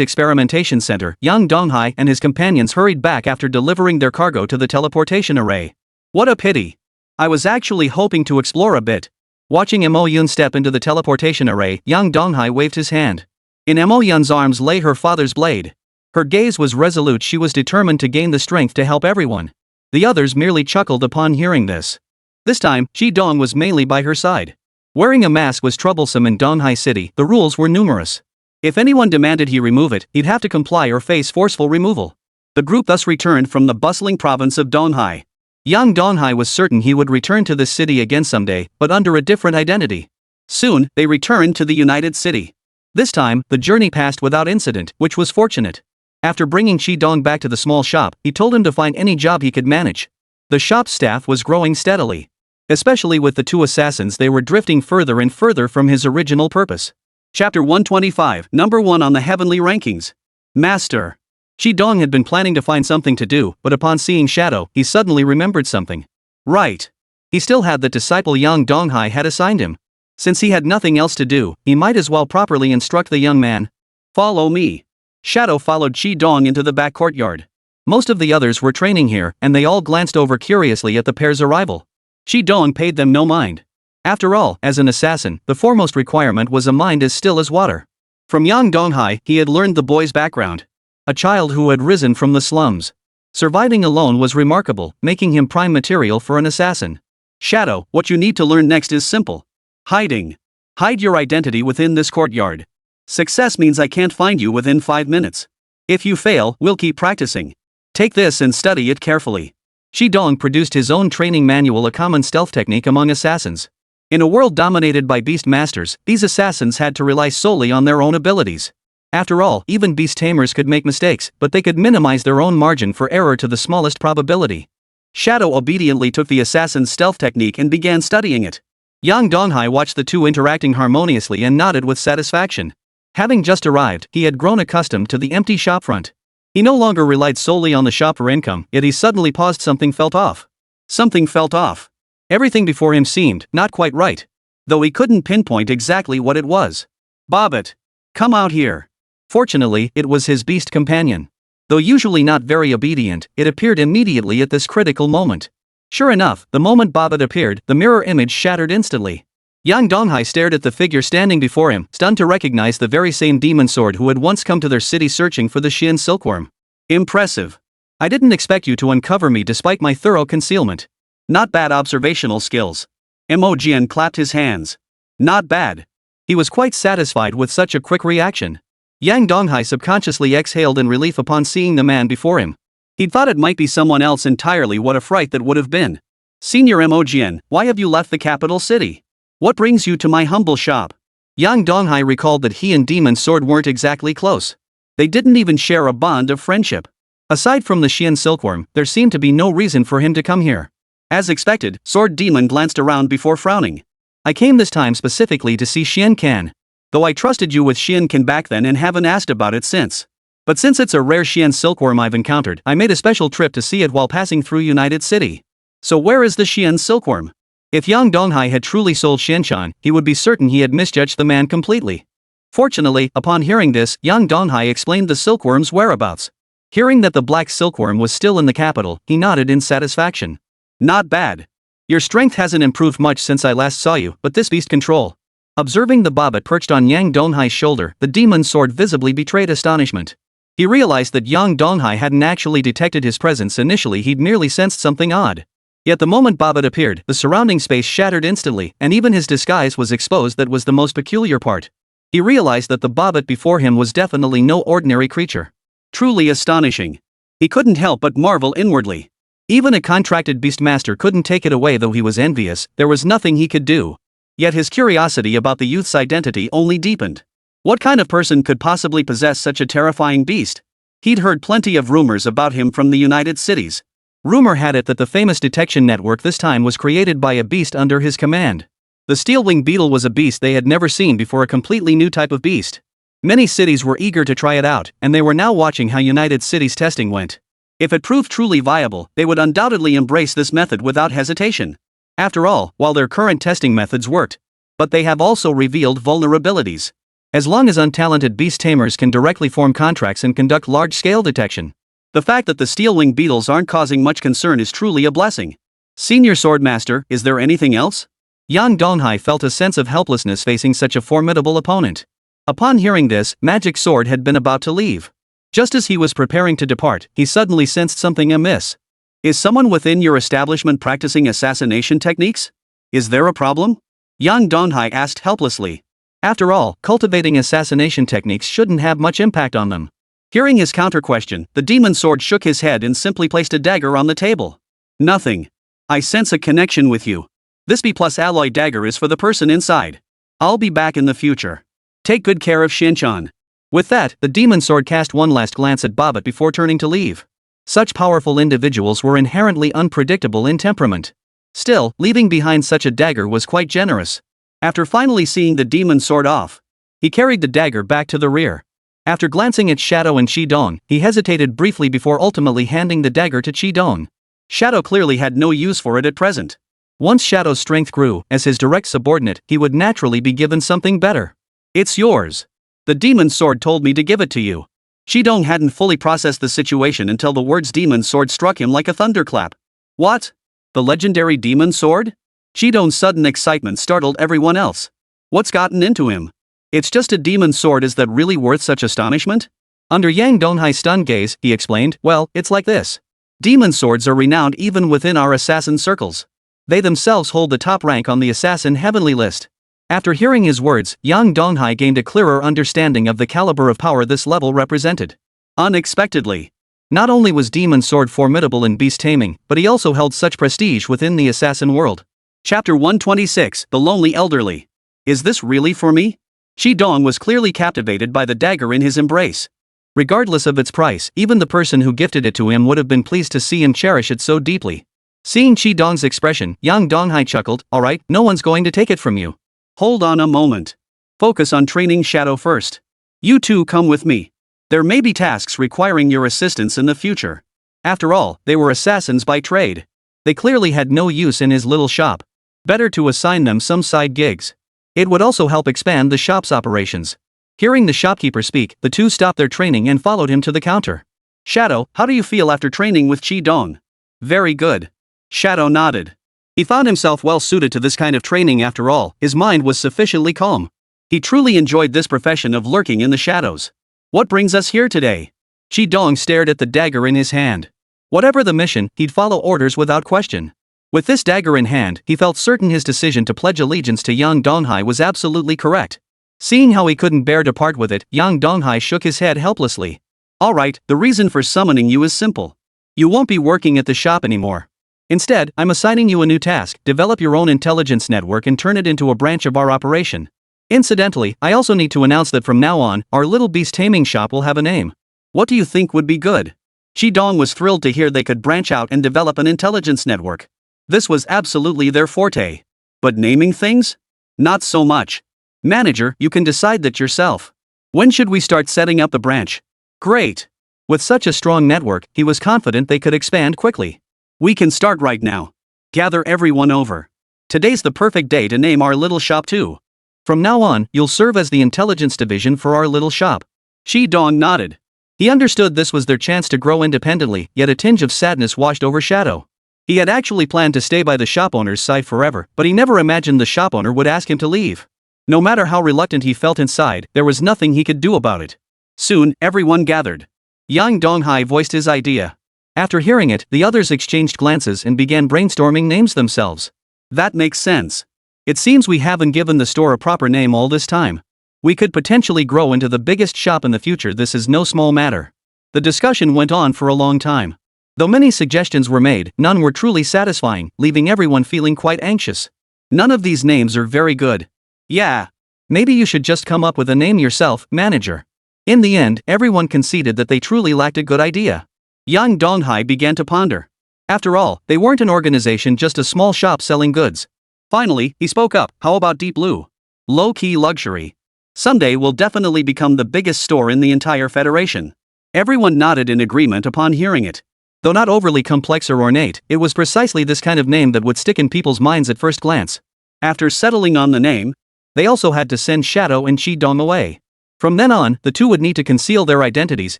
Experimentation Center, Yang Donghai and his companions hurried back after delivering their cargo to the teleportation array. What a pity. I was actually hoping to explore a bit. Watching Mo Yun step into the teleportation array, Yang Donghai waved his hand. In Mo Yun's arms lay her father's blade. Her gaze was resolute, she was determined to gain the strength to help everyone. The others merely chuckled upon hearing this. This time, Chi Dong was mainly by her side. Wearing a mask was troublesome in Donghai City, the rules were numerous. If anyone demanded he remove it, he'd have to comply or face forceful removal. The group thus returned from the bustling province of Donghai. Yang Donghai was certain he would return to this city again someday, but under a different identity. Soon, they returned to the United City. This time, the journey passed without incident, which was fortunate. After bringing Shi Dong back to the small shop, he told him to find any job he could manage. The shop's staff was growing steadily. Especially with the two assassins, they were drifting further and further from his original purpose. Chapter 125, number 1 on the heavenly rankings. Master. Shi Dong had been planning to find something to do, but upon seeing Shadow, he suddenly remembered something. Right. He still had the disciple Yang Donghai had assigned him. Since he had nothing else to do, he might as well properly instruct the young man. Follow me. Shadow followed Shi Dong into the back courtyard. Most of the others were training here, and they all glanced over curiously at the pair's arrival. Shi Dong paid them no mind. After all, as an assassin, the foremost requirement was a mind as still as water. From Yang Donghai, he had learned the boy's background. A child who had risen from the slums. Surviving alone was remarkable, making him prime material for an assassin. Shadow, what you need to learn next is simple. Hiding. Hide your identity within this courtyard. Success means I can't find you within 5 minutes. If you fail, we'll keep practicing. Take this and study it carefully. Shi Dong produced his own training manual, a common stealth technique among assassins. In a world dominated by beast masters, these assassins had to rely solely on their own abilities. After all, even beast tamers could make mistakes, but they could minimize their own margin for error to the smallest probability. Shadow obediently took the assassin's stealth technique and began studying it. Yang Donghai watched the two interacting harmoniously and nodded with satisfaction. Having just arrived, he had grown accustomed to the empty shopfront. He no longer relied solely on the shop for income, yet he suddenly paused. Something felt off. Something felt off. Everything before him seemed not quite right. Though he couldn't pinpoint exactly what it was. Bobbit. Come out here. Fortunately, it was his beast companion. Though usually not very obedient, it appeared immediately at this critical moment. Sure enough, the moment Bobbit appeared, the mirror image shattered instantly. Yang Donghai stared at the figure standing before him, stunned to recognize the very same demon sword who had once come to their city searching for the Xian silkworm. Impressive. I didn't expect you to uncover me despite my thorough concealment. Not bad observational skills. Imogen clapped his hands. Not bad. He was quite satisfied with such a quick reaction. Yang Donghai subconsciously exhaled in relief upon seeing the man before him. He'd thought it might be someone else entirely. What a fright that would have been. Senior Imogen, why have you left the capital city? What brings you to my humble shop? Yang Donghai recalled that he and Demon Sword weren't exactly close. They didn't even share a bond of friendship. Aside from the Xian silkworm, there seemed to be no reason for him to come here. As expected, Sword Demon glanced around before frowning. I came this time specifically to see Xian Can. Though I trusted you with Xian Can back then and haven't asked about it since. But since it's a rare Xian silkworm I've encountered, I made a special trip to see it while passing through United City. So where is the Xian silkworm? If Yang Donghai had truly sold Xianshan, he would be certain he had misjudged the man completely. Fortunately, upon hearing this, Yang Donghai explained the silkworm's whereabouts. Hearing that the black silkworm was still in the capital, he nodded in satisfaction. Not bad. Your strength hasn't improved much since I last saw you, but this beast control. Observing the bobbit perched on Yang Donghai's shoulder, the demon sword visibly betrayed astonishment. He realized that Yang Donghai hadn't actually detected his presence initially, he'd merely sensed something odd. Yet the moment Bobbit appeared, the surrounding space shattered instantly, and even his disguise was exposed. That was the most peculiar part. He realized that the Bobbit before him was definitely no ordinary creature. Truly astonishing. He couldn't help but marvel inwardly. Even a contracted beastmaster couldn't take it away, though he was envious. There was nothing he could do. Yet his curiosity about the youth's identity only deepened. What kind of person could possibly possess such a terrifying beast? He'd heard plenty of rumors about him from the United Cities. Rumor had it that the famous detection network this time was created by a beast under his command. The steel-winged beetle was a beast they had never seen before, a completely new type of beast. Many cities were eager to try it out, and they were now watching how United Cities' testing went. If it proved truly viable, they would undoubtedly embrace this method without hesitation. After all, while their current testing methods worked, but they have also revealed vulnerabilities. As long as untalented beast tamers can directly form contracts and conduct large-scale detection, the fact that the steel-winged beetles aren't causing much concern is truly a blessing. Senior Swordmaster, is there anything else? Yang Donghai felt a sense of helplessness facing such a formidable opponent. Upon hearing this, Magic Sword had been about to leave. Just as he was preparing to depart, he suddenly sensed something amiss. Is someone within your establishment practicing assassination techniques? Is there a problem? Yang Donghai asked helplessly. After all, cultivating assassination techniques shouldn't have much impact on them. Hearing his counter-question, the demon sword shook his head and simply placed a dagger on the table. Nothing. I sense a connection with you. This B+ alloy dagger is for the person inside. I'll be back in the future. Take good care of Xianshan. With that, the demon sword cast one last glance at Bobbitt before turning to leave. Such powerful individuals were inherently unpredictable in temperament. Still, leaving behind such a dagger was quite generous. After finally seeing the demon sword off, he carried the dagger back to the rear. After glancing at Shadow and Chi-Dong, he hesitated briefly before ultimately handing the dagger to Chi-Dong. Shadow clearly had no use for it at present. Once Shadow's strength grew, as his direct subordinate, he would naturally be given something better. It's yours. The demon sword told me to give it to you. Chi-Dong hadn't fully processed the situation until the words demon sword struck him like a thunderclap. What? The legendary demon sword? Chi-Dong's sudden excitement startled everyone else. What's gotten into him? It's just a demon sword. Is that really worth such astonishment? Under Yang Donghai's stunned gaze, he explained, well, it's like this. Demon swords are renowned even within our assassin circles. They themselves hold the top rank on the assassin heavenly list. After hearing his words, Yang Donghai gained a clearer understanding of the caliber of power this level represented. Unexpectedly, not only was demon sword formidable in beast taming, but he also held such prestige within the assassin world. Chapter 126, The Lonely Elderly. Is this really for me? Chi-Dong was clearly captivated by the dagger in his embrace. Regardless of its price, even the person who gifted it to him would have been pleased to see him cherish it so deeply. Seeing Chi-Dong's expression, Yang Donghai chuckled, alright, no one's going to take it from you. Hold on a moment. Focus on training Shadow first. You two come with me. There may be tasks requiring your assistance in the future. After all, they were assassins by trade. They clearly had no use in his little shop. Better to assign them some side gigs. It would also help expand the shop's operations. Hearing the shopkeeper speak, the two stopped their training and followed him to the counter. Shadow, how do you feel after training with Chi-Dong? Very good. Shadow nodded. He found himself well suited to this kind of training after all, his mind was sufficiently calm. He truly enjoyed this profession of lurking in the shadows. What brings us here today? Chi-Dong stared at the dagger in his hand. Whatever the mission, he'd follow orders without question. With this dagger in hand, he felt certain his decision to pledge allegiance to Yang Donghai was absolutely correct. Seeing how he couldn't bear to part with it, Yang Donghai shook his head helplessly. Alright, the reason for summoning you is simple. You won't be working at the shop anymore. Instead, I'm assigning you a new task: develop your own intelligence network and turn it into a branch of our operation. Incidentally, I also need to announce that from now on, our little beast taming shop will have a name. What do you think would be good? Chi-Dong was thrilled to hear they could branch out and develop an intelligence network. This was absolutely their forte. But naming things? Not so much. Manager, you can decide that yourself. When should we start setting up the branch? Great. With such a strong network, he was confident they could expand quickly. We can start right now. Gather everyone over. Today's the perfect day to name our little shop too. From now on, you'll serve as the intelligence division for our little shop. Chi-Dong nodded. He understood this was their chance to grow independently, yet a tinge of sadness washed over Shadow. He had actually planned to stay by the shop owner's side forever, but he never imagined the shop owner would ask him to leave. No matter how reluctant he felt inside, there was nothing he could do about it. Soon, everyone gathered. Yang Donghai voiced his idea. After hearing it, the others exchanged glances and began brainstorming names themselves. That makes sense. It seems we haven't given the store a proper name all this time. We could potentially grow into the biggest shop in the future. This is no small matter. The discussion went on for a long time. Though many suggestions were made, none were truly satisfying, leaving everyone feeling quite anxious. None of these names are very good. Yeah. Maybe you should just come up with a name yourself, manager. In the end, everyone conceded that they truly lacked a good idea. Yang Donghai began to ponder. After all, they weren't an organization, just a small shop selling goods. Finally, he spoke up. How about Deep Blue? Low-key luxury. Someday we'll definitely become the biggest store in the entire Federation. Everyone nodded in agreement upon hearing it. Though not overly complex or ornate, it was precisely this kind of name that would stick in people's minds at first glance. After settling on the name, they also had to send Shadow and Chi-Dong away. From then on, the two would need to conceal their identities,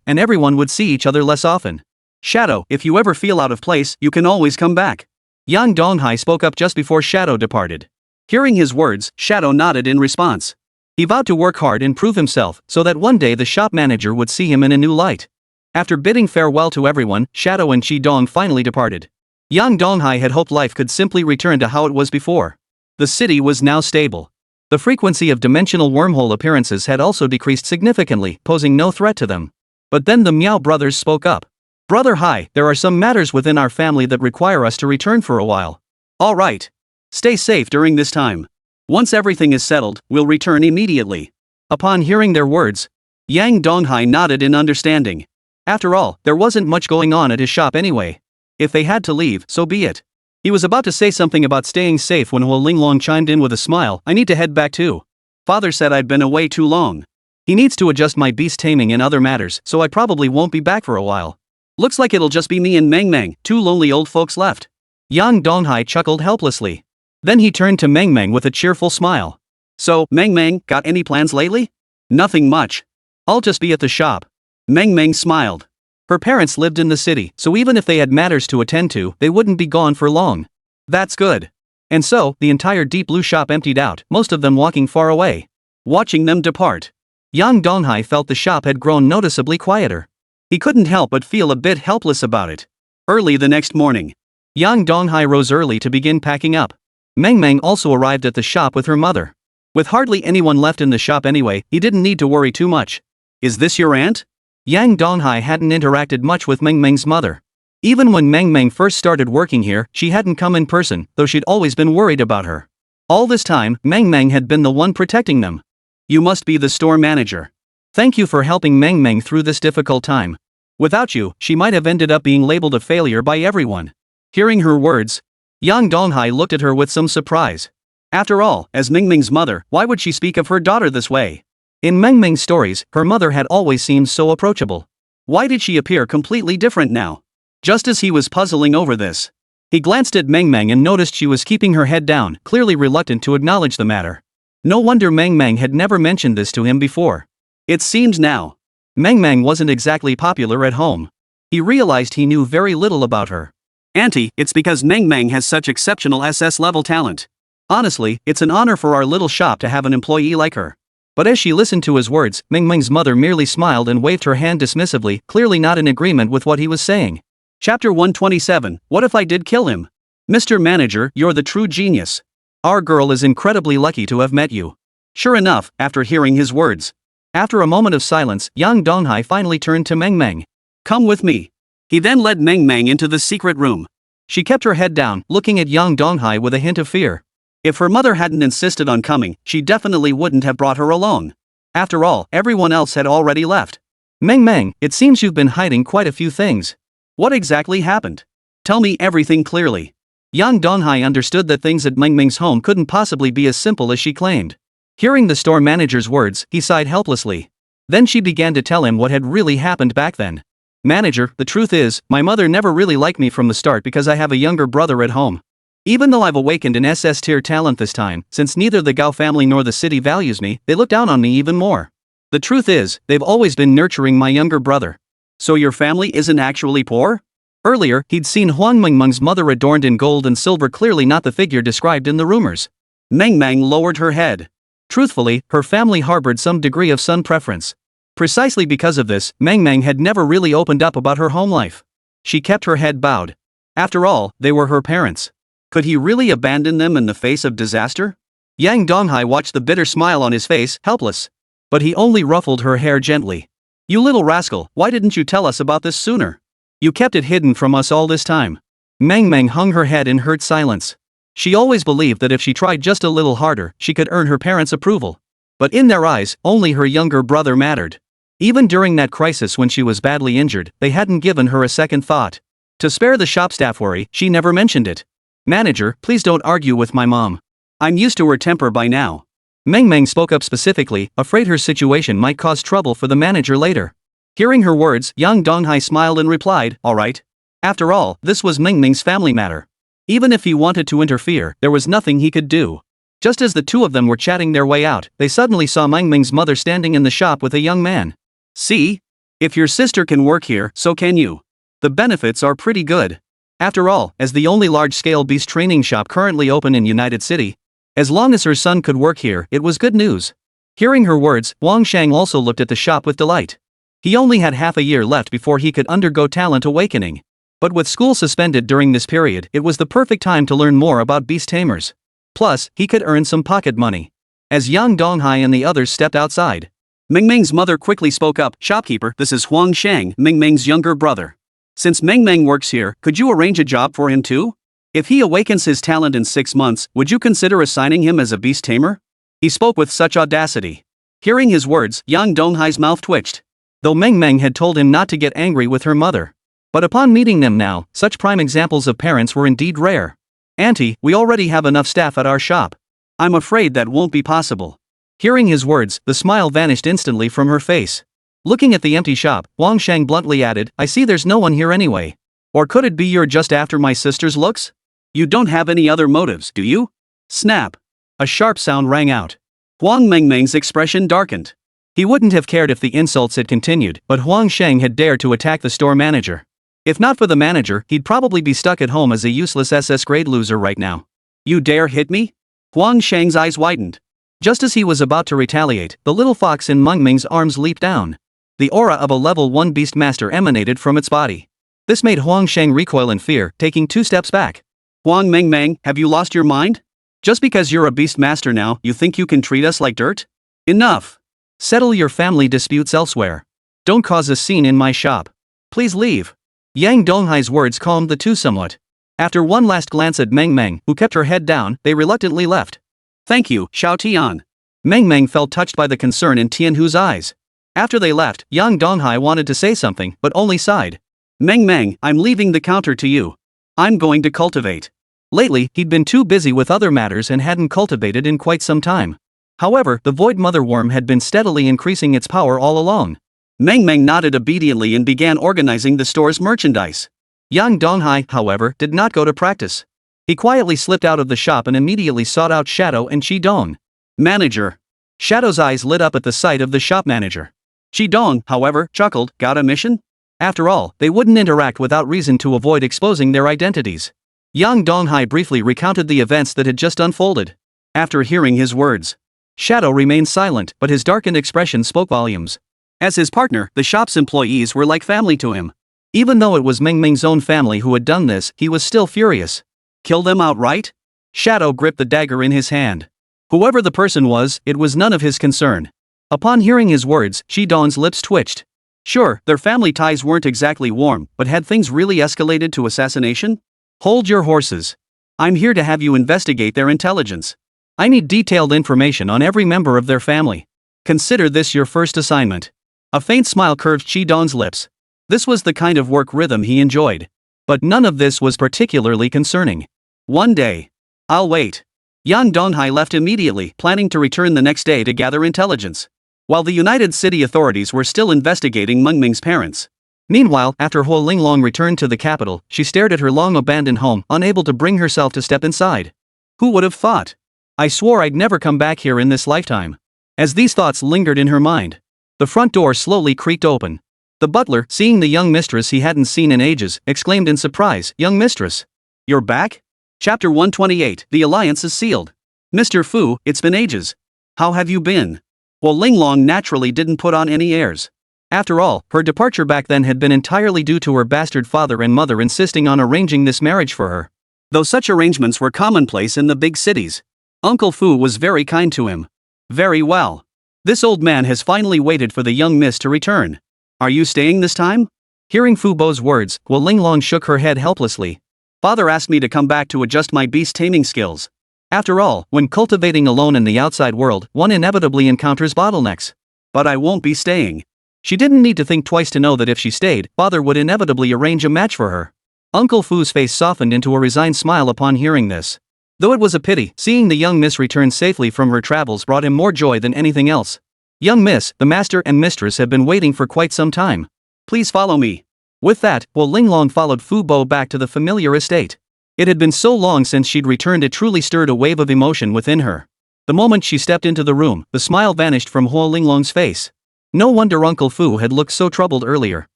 and everyone would see each other less often. Shadow, if you ever feel out of place, you can always come back. Yang Donghai spoke up just before Shadow departed. Hearing his words, Shadow nodded in response. He vowed to work hard and prove himself, so that one day the shop manager would see him in a new light. After bidding farewell to everyone, Shadow and Chi-Dong finally departed. Yang Donghai had hoped life could simply return to how it was before. The city was now stable. The frequency of dimensional wormhole appearances had also decreased significantly, posing no threat to them. But then the Meow brothers spoke up. Brother Hai, there are some matters within our family that require us to return for a while. All right. Stay safe during this time. Once everything is settled, we'll return immediately. Upon hearing their words, Yang Donghai nodded in understanding. After all, there wasn't much going on at his shop anyway. If they had to leave, so be it. He was about to say something about staying safe when Huo Linglong chimed in with a smile. I need to head back too. Father said I'd been away too long. He needs to adjust my beast taming and other matters, so I probably won't be back for a while. Looks like it'll just be me and Meng Meng, two lonely old folks left. Yang Donghai chuckled helplessly. Then he turned to Meng Meng with a cheerful smile. So, Meng Meng, got any plans lately? Nothing much. I'll just be at the shop. Meng Meng smiled. Her parents lived in the city, so even if they had matters to attend to, they wouldn't be gone for long. That's good. And so, the entire Deep Blue shop emptied out, most of them walking far away. Watching them depart, Yang Donghai felt the shop had grown noticeably quieter. He couldn't help but feel a bit helpless about it. Early the next morning, Yang Donghai rose early to begin packing up. Meng Meng also arrived at the shop with her mother. With hardly anyone left in the shop anyway, he didn't need to worry too much. Is this your aunt? Yang Donghai hadn't interacted much with Meng Meng's mother. Even when Meng Meng first started working here, she hadn't come in person, though she'd always been worried about her. All this time, Meng Meng had been the one protecting them. You must be the store manager. Thank you for helping Meng Meng through this difficult time. Without you, she might have ended up being labeled a failure by everyone. Hearing her words, Yang Donghai looked at her with some surprise. After all, as Meng Meng's mother, why would she speak of her daughter this way? In Meng Meng's stories, her mother had always seemed so approachable. Why did she appear completely different now? Just as he was puzzling over this, he glanced at Meng Meng and noticed she was keeping her head down, clearly reluctant to acknowledge the matter. No wonder Meng Meng had never mentioned this to him before. It seemed now, Meng Meng wasn't exactly popular at home. He realized he knew very little about her. Auntie, it's because Meng Meng has such exceptional SS-level talent. Honestly, it's an honor for our little shop to have an employee like her. But as she listened to his words, Meng Meng's mother merely smiled and waved her hand dismissively, clearly not in agreement with what he was saying. Chapter 127, What if I did kill him? Mr. Manager, you're the true genius. Our girl is incredibly lucky to have met you. Sure enough, after hearing his words. After a moment of silence, Yang Donghai finally turned to Meng Meng. Come with me. He then led Meng Meng into the secret room. She kept her head down, looking at Yang Donghai with a hint of fear. If her mother hadn't insisted on coming, she definitely wouldn't have brought her along. After all, everyone else had already left. Meng Meng, it seems you've been hiding quite a few things. What exactly happened? Tell me everything clearly. Yang Donghai understood that things at Meng Meng's home couldn't possibly be as simple as she claimed. Hearing the store manager's words, he sighed helplessly. Then she began to tell him what had really happened back then. Manager, the truth is, my mother never really liked me from the start because I have a younger brother at home. Even though I've awakened an SS-tier talent this time, since neither the Gao family nor the city values me, they look down on me even more. The truth is, they've always been nurturing my younger brother. So your family isn't actually poor? Earlier, he'd seen Huang Mengmeng's mother adorned in gold and silver, clearly not the figure described in the rumors. Meng Meng lowered her head. Truthfully, her family harbored some degree of son preference. Precisely because of this, Meng Meng had never really opened up about her home life. She kept her head bowed. After all, they were her parents. Could he really abandon them in the face of disaster? Yang Donghai watched the bitter smile on his face, helpless. But he only ruffled her hair gently. You little rascal, why didn't you tell us about this sooner? You kept it hidden from us all this time. Meng Meng hung her head in hurt silence. She always believed that if she tried just a little harder, she could earn her parents' approval. But in their eyes, only her younger brother mattered. Even during that crisis when she was badly injured, they hadn't given her a second thought. To spare the shop staff worry, she never mentioned it. Manager, please don't argue with my mom. I'm used to her temper by now. Meng Meng spoke up specifically, afraid her situation might cause trouble for the manager later. Hearing her words, Yang Donghai smiled and replied, all right. After all, this was Meng Meng's family matter. Even if he wanted to interfere, there was nothing he could do. Just as the two of them were chatting their way out, they suddenly saw Meng Meng's mother standing in the shop with a young man. See? If your sister can work here, so can you. The benefits are pretty good. After all, as the only large-scale beast training shop currently open in United City, as long as her son could work here, it was good news. Hearing her words, Wang Shang also looked at the shop with delight. He only had half a year left before he could undergo talent awakening. But with school suspended during this period, it was the perfect time to learn more about beast tamers. Plus, he could earn some pocket money. As Yang Donghai and the others stepped outside, Meng Meng's mother quickly spoke up, Shopkeeper, this is Huang Shang, Meng Meng's younger brother. Since Meng Meng works here, could you arrange a job for him too? If he awakens his talent in 6 months, would you consider assigning him as a beast tamer? He spoke with such audacity. Hearing his words, Yang Donghai's mouth twitched. Though Meng Meng had told him not to get angry with her mother. But upon meeting them now, such prime examples of parents were indeed rare. Auntie, we already have enough staff at our shop. I'm afraid that won't be possible. Hearing his words, the smile vanished instantly from her face. Looking at the empty shop, Wang Shang bluntly added, I see there's no one here anyway. Or could it be you're just after my sister's looks? You don't have any other motives, do you? Snap. A sharp sound rang out. Huang Mengmeng's expression darkened. He wouldn't have cared if the insults had continued, but Huang Sheng had dared to attack the store manager. If not for the manager, he'd probably be stuck at home as a useless SS grade loser right now. You dare hit me? Huang Sheng's eyes widened. Just as he was about to retaliate, the little fox in Meng Meng's arms leaped down. The aura of a level 1 beast master emanated from its body. This made Huang Sheng recoil in fear, taking 2 steps back. Huang Mengmeng, have you lost your mind? Just because you're a beast master now, you think you can treat us like dirt? Enough. Settle your family disputes elsewhere. Don't cause a scene in my shop. Please leave. Yang Donghai's words calmed the two somewhat. After one last glance at Meng Meng, who kept her head down, they reluctantly left. Thank you, Xiao Tian. Meng Meng felt touched by the concern in Tianhu's eyes. After they left, Yang Donghai wanted to say something, but only sighed. Meng Meng, I'm leaving the counter to you. I'm going to cultivate. Lately, he'd been too busy with other matters and hadn't cultivated in quite some time. However, the Void Mother Worm had been steadily increasing its power all along. Meng Meng nodded obediently and began organizing the store's merchandise. Yang Donghai, however, did not go to practice. He quietly slipped out of the shop and immediately sought out Shadow and Qidong. Manager. Shadow's eyes lit up at the sight of the shop manager. Qidong, however, chuckled, got a mission? After all, they wouldn't interact without reason to avoid exposing their identities. Yang Donghai briefly recounted the events that had just unfolded. After hearing his words, Shadow remained silent, but his darkened expression spoke volumes. As his partner, the shop's employees were like family to him. Even though it was Meng Meng's own family who had done this, he was still furious. Kill them outright? Shadow gripped the dagger in his hand. Whoever the person was, it was none of his concern. Upon hearing his words, Qidong's lips twitched. Sure, their family ties weren't exactly warm, but had things really escalated to assassination? Hold your horses. I'm here to have you investigate their intelligence. I need detailed information on every member of their family. Consider this your first assignment. A faint smile curved Qidong's lips. This was the kind of work rhythm he enjoyed. But none of this was particularly concerning. One day. I'll wait. Yang Donghai left immediately, planning to return the next day to gather intelligence. While the United City authorities were still investigating Meng Meng's parents. Meanwhile, after Huo Linglong returned to the capital, she stared at her long-abandoned home, unable to bring herself to step inside. Who would have thought? I swore I'd never come back here in this lifetime. As these thoughts lingered in her mind, the front door slowly creaked open. The butler, seeing the young mistress he hadn't seen in ages, exclaimed in surprise, "Young mistress. You're back?" Chapter 128, The Alliance is Sealed. Mr. Fu, it's been ages. How have you been? Well, Linglong naturally didn't put on any airs. After all, her departure back then had been entirely due to her bastard father and mother insisting on arranging this marriage for her. Though such arrangements were commonplace in the big cities, Uncle Fu was very kind to him. Very well. This old man has finally waited for the young miss to return. Are you staying this time? Hearing Fu Bo's words, Wu Linglong shook her head helplessly. Father asked me to come back to adjust my beast taming skills. After all, when cultivating alone in the outside world, one inevitably encounters bottlenecks. But I won't be staying. She didn't need to think twice to know that if she stayed, Father would inevitably arrange a match for her. Uncle Fu's face softened into a resigned smile upon hearing this. Though it was a pity, seeing the young miss return safely from her travels brought him more joy than anything else. Young miss, the master and mistress have been waiting for quite some time. Please follow me. With that, Wu Linglong followed Fu Bo back to the familiar estate. It had been so long since she'd returned it truly stirred a wave of emotion within her. The moment she stepped into the room, the smile vanished from Wu Linglong's face. No wonder Uncle Fu had looked so troubled earlier.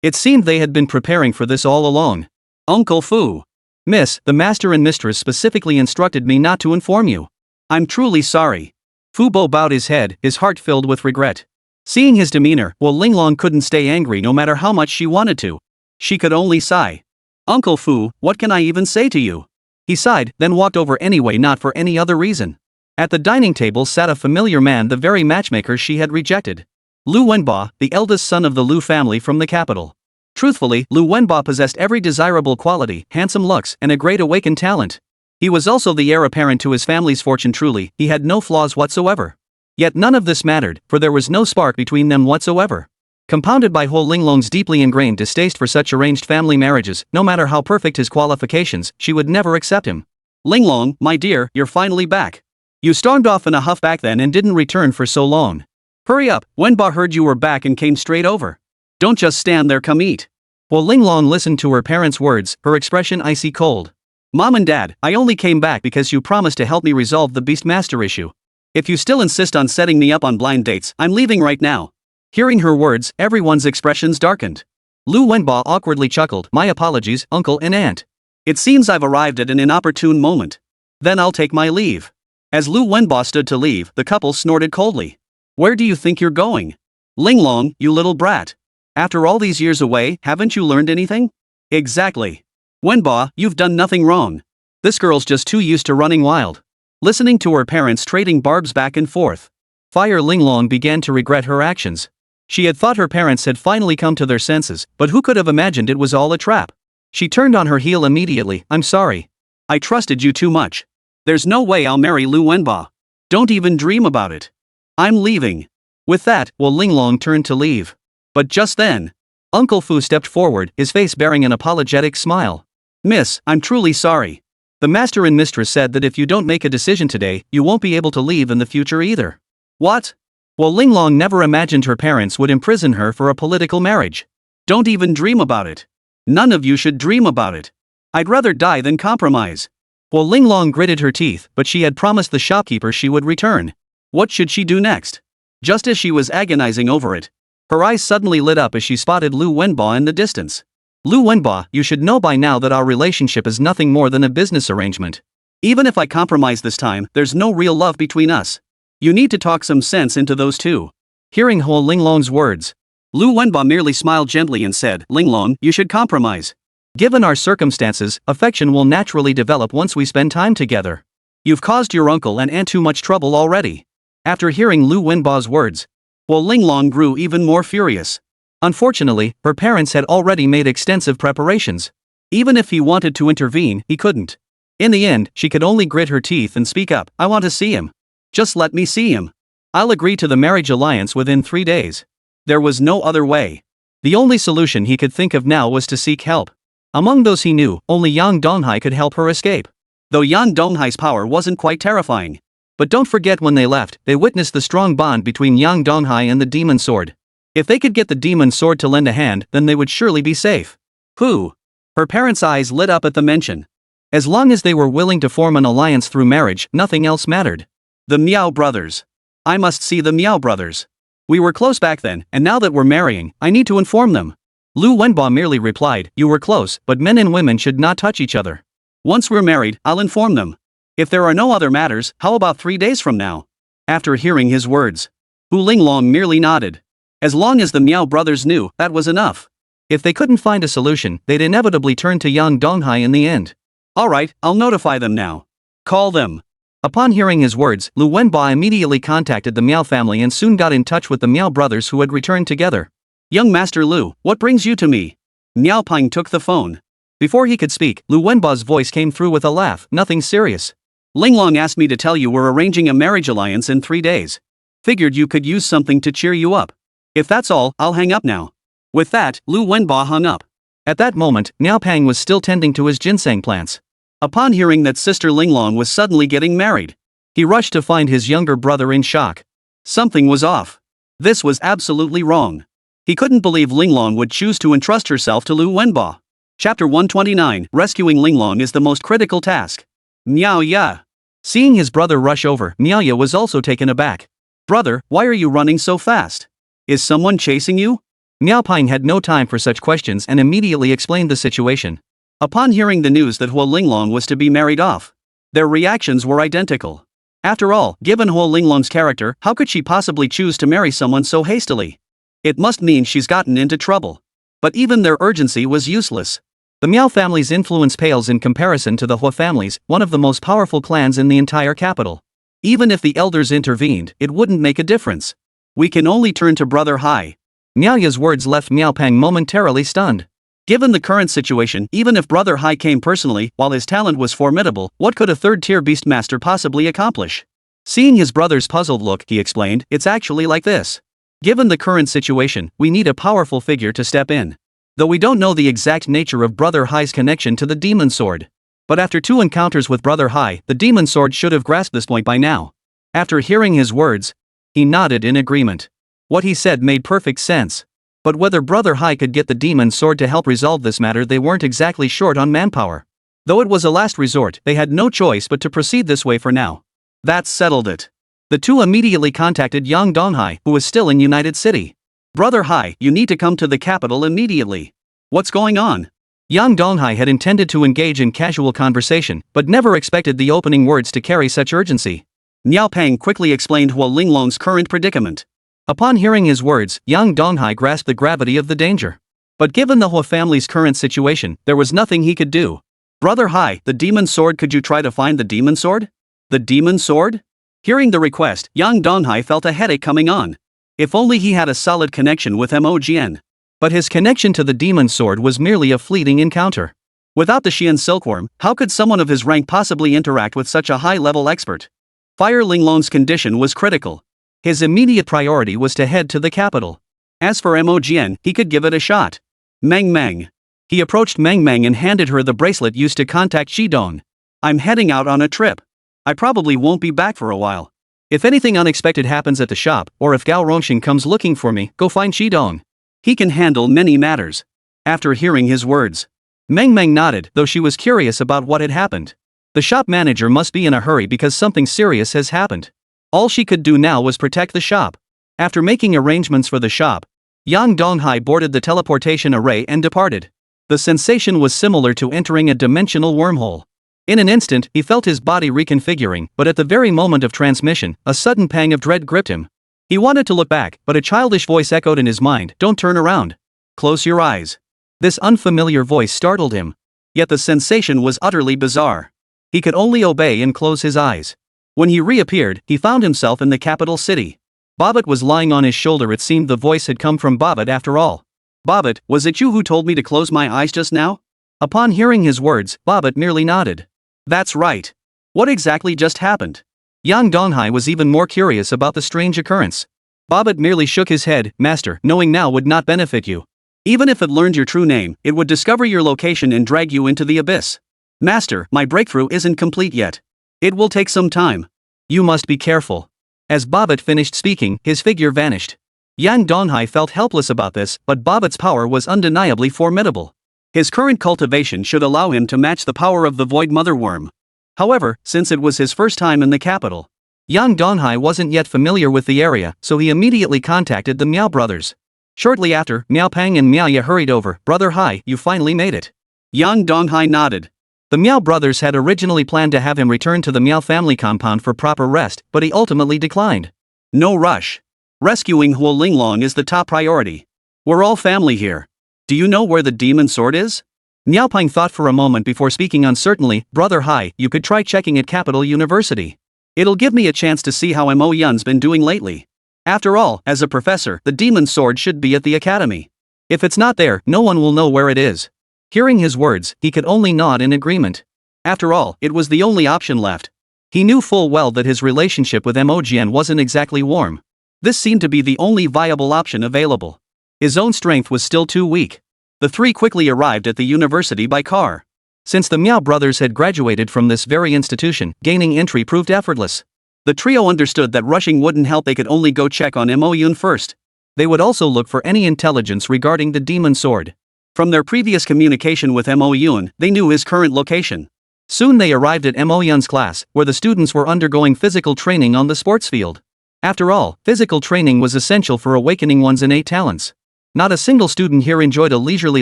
It seemed they had been preparing for this all along. Uncle Fu. Miss, the master and mistress specifically instructed me not to inform you. I'm truly sorry. Fu Bo bowed his head, his heart filled with regret. Seeing his demeanor, Wu Linglong couldn't stay angry no matter how much she wanted to. She could only sigh. Uncle Fu, what can I even say to you? He sighed, then walked over anyway, not for any other reason. At the dining table sat a familiar man, the very matchmaker she had rejected. Lu Wenba, the eldest son of the Lu family from the capital. Truthfully, Lu Wenba possessed every desirable quality, handsome looks, and a great awakened talent. He was also the heir apparent to his family's fortune. Truly, he had no flaws whatsoever. Yet none of this mattered, for there was no spark between them whatsoever. Compounded by Ho Linglong's deeply ingrained distaste for such arranged family marriages, no matter how perfect his qualifications, she would never accept him. Linglong, my dear, you're finally back. You stormed off in a huff back then and didn't return for so long. Hurry up, Wenba heard you were back and came straight over. Don't just stand there, come eat. While Linglong listened to her parents' words, her expression icy cold. Mom and Dad, I only came back because you promised to help me resolve the Beastmaster issue. If you still insist on setting me up on blind dates, I'm leaving right now. Hearing her words, everyone's expressions darkened. Lu Wenba awkwardly chuckled, my apologies, uncle and aunt. It seems I've arrived at an inopportune moment. Then I'll take my leave. As Lu Wenba stood to leave, the couple snorted coldly. Where do you think you're going? Linglong, you little brat. After all these years away, haven't you learned anything? Exactly. Wenba, you've done nothing wrong. This girl's just too used to running wild. Listening to her parents trading barbs back and forth, Fire Linglong began to regret her actions. She had thought her parents had finally come to their senses, but who could have imagined it was all a trap? She turned on her heel immediately. I'm sorry. I trusted you too much. There's no way I'll marry Lu Wenba. Don't even dream about it. I'm leaving. With that, Wo Linglong turned to leave. But just then, Uncle Fu stepped forward, his face bearing an apologetic smile. Miss, I'm truly sorry. The master and mistress said that if you don't make a decision today, you won't be able to leave in the future either. What? Well, Linglong never imagined her parents would imprison her for a political marriage. Don't even dream about it. None of you should dream about it. I'd rather die than compromise. Well, Linglong gritted her teeth, but she had promised the shopkeeper she would return. What should she do next? Just as she was agonizing over it, her eyes suddenly lit up as she spotted Lu Wenba in the distance. Lu Wenba, you should know by now that our relationship is nothing more than a business arrangement. Even if I compromise this time, there's no real love between us. You need to talk some sense into those two. Hearing Ho Linglong's words, Lu Wenba merely smiled gently and said, Linglong, you should compromise. Given our circumstances, affection will naturally develop once we spend time together. You've caused your uncle and aunt too much trouble already. After hearing Lu Wenba's words, Wo Linglong grew even more furious. Unfortunately, her parents had already made extensive preparations. Even if he wanted to intervene, he couldn't. In the end, she could only grit her teeth and speak up, I want to see him. Just let me see him. I'll agree to the marriage alliance within 3 days. There was no other way. The only solution he could think of now was to seek help. Among those he knew, only Yang Donghai could help her escape. Though Yang Donghai's power wasn't quite terrifying. But don't forget, when they left, they witnessed the strong bond between Yang Donghai and the demon sword. If they could get the demon sword to lend a hand, then they would surely be safe. Who? Her parents' eyes lit up at the mention. As long as they were willing to form an alliance through marriage, nothing else mattered. The Miao brothers. I must see the Miao brothers. We were close back then, and now that we're marrying, I need to inform them. Lu Wenba merely replied, you were close, but men and women should not touch each other. Once we're married, I'll inform them. If there are no other matters, how about 3 days from now? After hearing his words, Hu Linglong merely nodded. As long as the Miao brothers knew, that was enough. If they couldn't find a solution, they'd inevitably turn to Yang Donghai in the end. Alright, I'll notify them now. Call them. Upon hearing his words, Lu Wenba immediately contacted the Miao family and soon got in touch with the Miao brothers who had returned together. Young Master Lu, what brings you to me? Miao Ping took the phone. Before he could speak, Lu Wenba's voice came through with a laugh, nothing serious. Linglong asked me to tell you we're arranging a marriage alliance in 3 days. Figured you could use something to cheer you up. If that's all, I'll hang up now. With that, Lu Wenba hung up. At that moment, Miao Pang was still tending to his ginseng plants. Upon hearing that Sister Linglong was suddenly getting married, he rushed to find his younger brother in shock. Something was off. This was absolutely wrong. He couldn't believe Linglong would choose to entrust herself to Lu Wenba. Chapter 129, Rescuing Linglong is the most critical task. Miao Ya. Seeing his brother rush over, Miao Ya was also taken aback. Brother, why are you running so fast? Is someone chasing you? Miao Ping had no time for such questions and immediately explained the situation. Upon hearing the news that Huo Linglong was to be married off, their reactions were identical. After all, given Huo Linglong's character, how could she possibly choose to marry someone so hastily? It must mean she's gotten into trouble. But even their urgency was useless. The Miao family's influence pales in comparison to the Hua family's, one of the most powerful clans in the entire capital. Even if the elders intervened, it wouldn't make a difference. We can only turn to Brother Hai. Miao Ya's words left Miao Pang momentarily stunned. Given the current situation, even if Brother Hai came personally, while his talent was formidable, what could a third-tier beastmaster possibly accomplish? Seeing his brother's puzzled look, he explained, "It's actually like this. Given the current situation, we need a powerful figure to step in. Though we don't know the exact nature of Brother Hai's connection to the demon sword. But after 2 encounters with Brother Hai, the demon sword should have grasped this point by now." After hearing his words, he nodded in agreement. What he said made perfect sense. But whether Brother Hai could get the demon sword to help resolve this matter, they weren't exactly short on manpower. Though it was a last resort, they had no choice but to proceed this way for now. That settled it. The two immediately contacted Yang Donghai, who was still in United City. "Brother Hai, you need to come to the capital immediately. What's going on?" Yang Donghai had intended to engage in casual conversation, but never expected the opening words to carry such urgency. Miao Pang quickly explained Hua Linglong's current predicament. Upon hearing his words, Yang Donghai grasped the gravity of the danger. But given the Hua family's current situation, there was nothing he could do. "Brother Hai, the demon sword, could you try to find the demon sword?" "The demon sword?" Hearing the request, Yang Donghai felt a headache coming on. If only he had a solid connection with Mogn. But his connection to the demon sword was merely a fleeting encounter. Without the Xian silkworm, how could someone of his rank possibly interact with such a high-level expert? Fire Linglong's condition was critical. His immediate priority was to head to the capital. As for Mogn, he could give it a shot. Meng Meng. He approached Meng Meng and handed her the bracelet used to contact Shidong. "I'm heading out on a trip. I probably won't be back for a while. If anything unexpected happens at the shop, or if Gao Rongxing comes looking for me, go find Shidong. He can handle many matters." After hearing his words, Meng Meng nodded, though she was curious about what had happened. The shop manager must be in a hurry because something serious has happened. All she could do now was protect the shop. After making arrangements for the shop, Yang Donghai boarded the teleportation array and departed. The sensation was similar to entering a dimensional wormhole. In an instant, he felt his body reconfiguring, but at the very moment of transmission, a sudden pang of dread gripped him. He wanted to look back, but a childish voice echoed in his mind, "Don't turn around. Close your eyes." This unfamiliar voice startled him. Yet the sensation was utterly bizarre. He could only obey and close his eyes. When he reappeared, he found himself in the capital city. Bobbitt was lying on his shoulder. It seemed the voice had come from Bobbitt after all. "Bobbitt, was it you who told me to close my eyes just now?" Upon hearing his words, Bobbitt merely nodded. "That's right. What exactly just happened?" Yang Donghai was even more curious about the strange occurrence. Bobbitt merely shook his head. "Master, knowing now would not benefit you. Even if it learned your true name, it would discover your location and drag you into the abyss. Master, my breakthrough isn't complete yet. It will take some time. You must be careful." As Bobbitt finished speaking, his figure vanished. Yang Donghai felt helpless about this, but Bobbitt's power was undeniably formidable. His current cultivation should allow him to match the power of the Void Mother Worm. However, since it was his first time in the capital, Yang Donghai wasn't yet familiar with the area, so he immediately contacted the Miao brothers. Shortly after, Miao Pang and Miao Ye hurried over. "Brother Hai, you finally made it." Yang Donghai nodded. The Miao brothers had originally planned to have him return to the Miao family compound for proper rest, but he ultimately declined. "No rush. Rescuing Hua Linglong is the top priority. We're all family here. Do you know where the demon sword is?" Miao Pang thought for a moment before speaking uncertainly. "Brother Hai, you could try checking at Capital University. It'll give me a chance to see how Mo Yun's been doing lately. After all, as a professor, the demon sword should be at the academy. If it's not there, no one will know where it is." Hearing his words, he could only nod in agreement. After all, it was the only option left. He knew full well that his relationship with Mogn wasn't exactly warm. This seemed to be the only viable option available. His own strength was still too weak. The three quickly arrived at the university by car. Since the Miao brothers had graduated from this very institution, gaining entry proved effortless. The trio understood that rushing wouldn't help. They could only go check on Mo Yun first. They would also look for any intelligence regarding the demon sword. From their previous communication with Mo Yun, they knew his current location. Soon they arrived at Mo Yun's class, where the students were undergoing physical training on the sports field. After all, physical training was essential for awakening one's innate talents. Not a single student here enjoyed a leisurely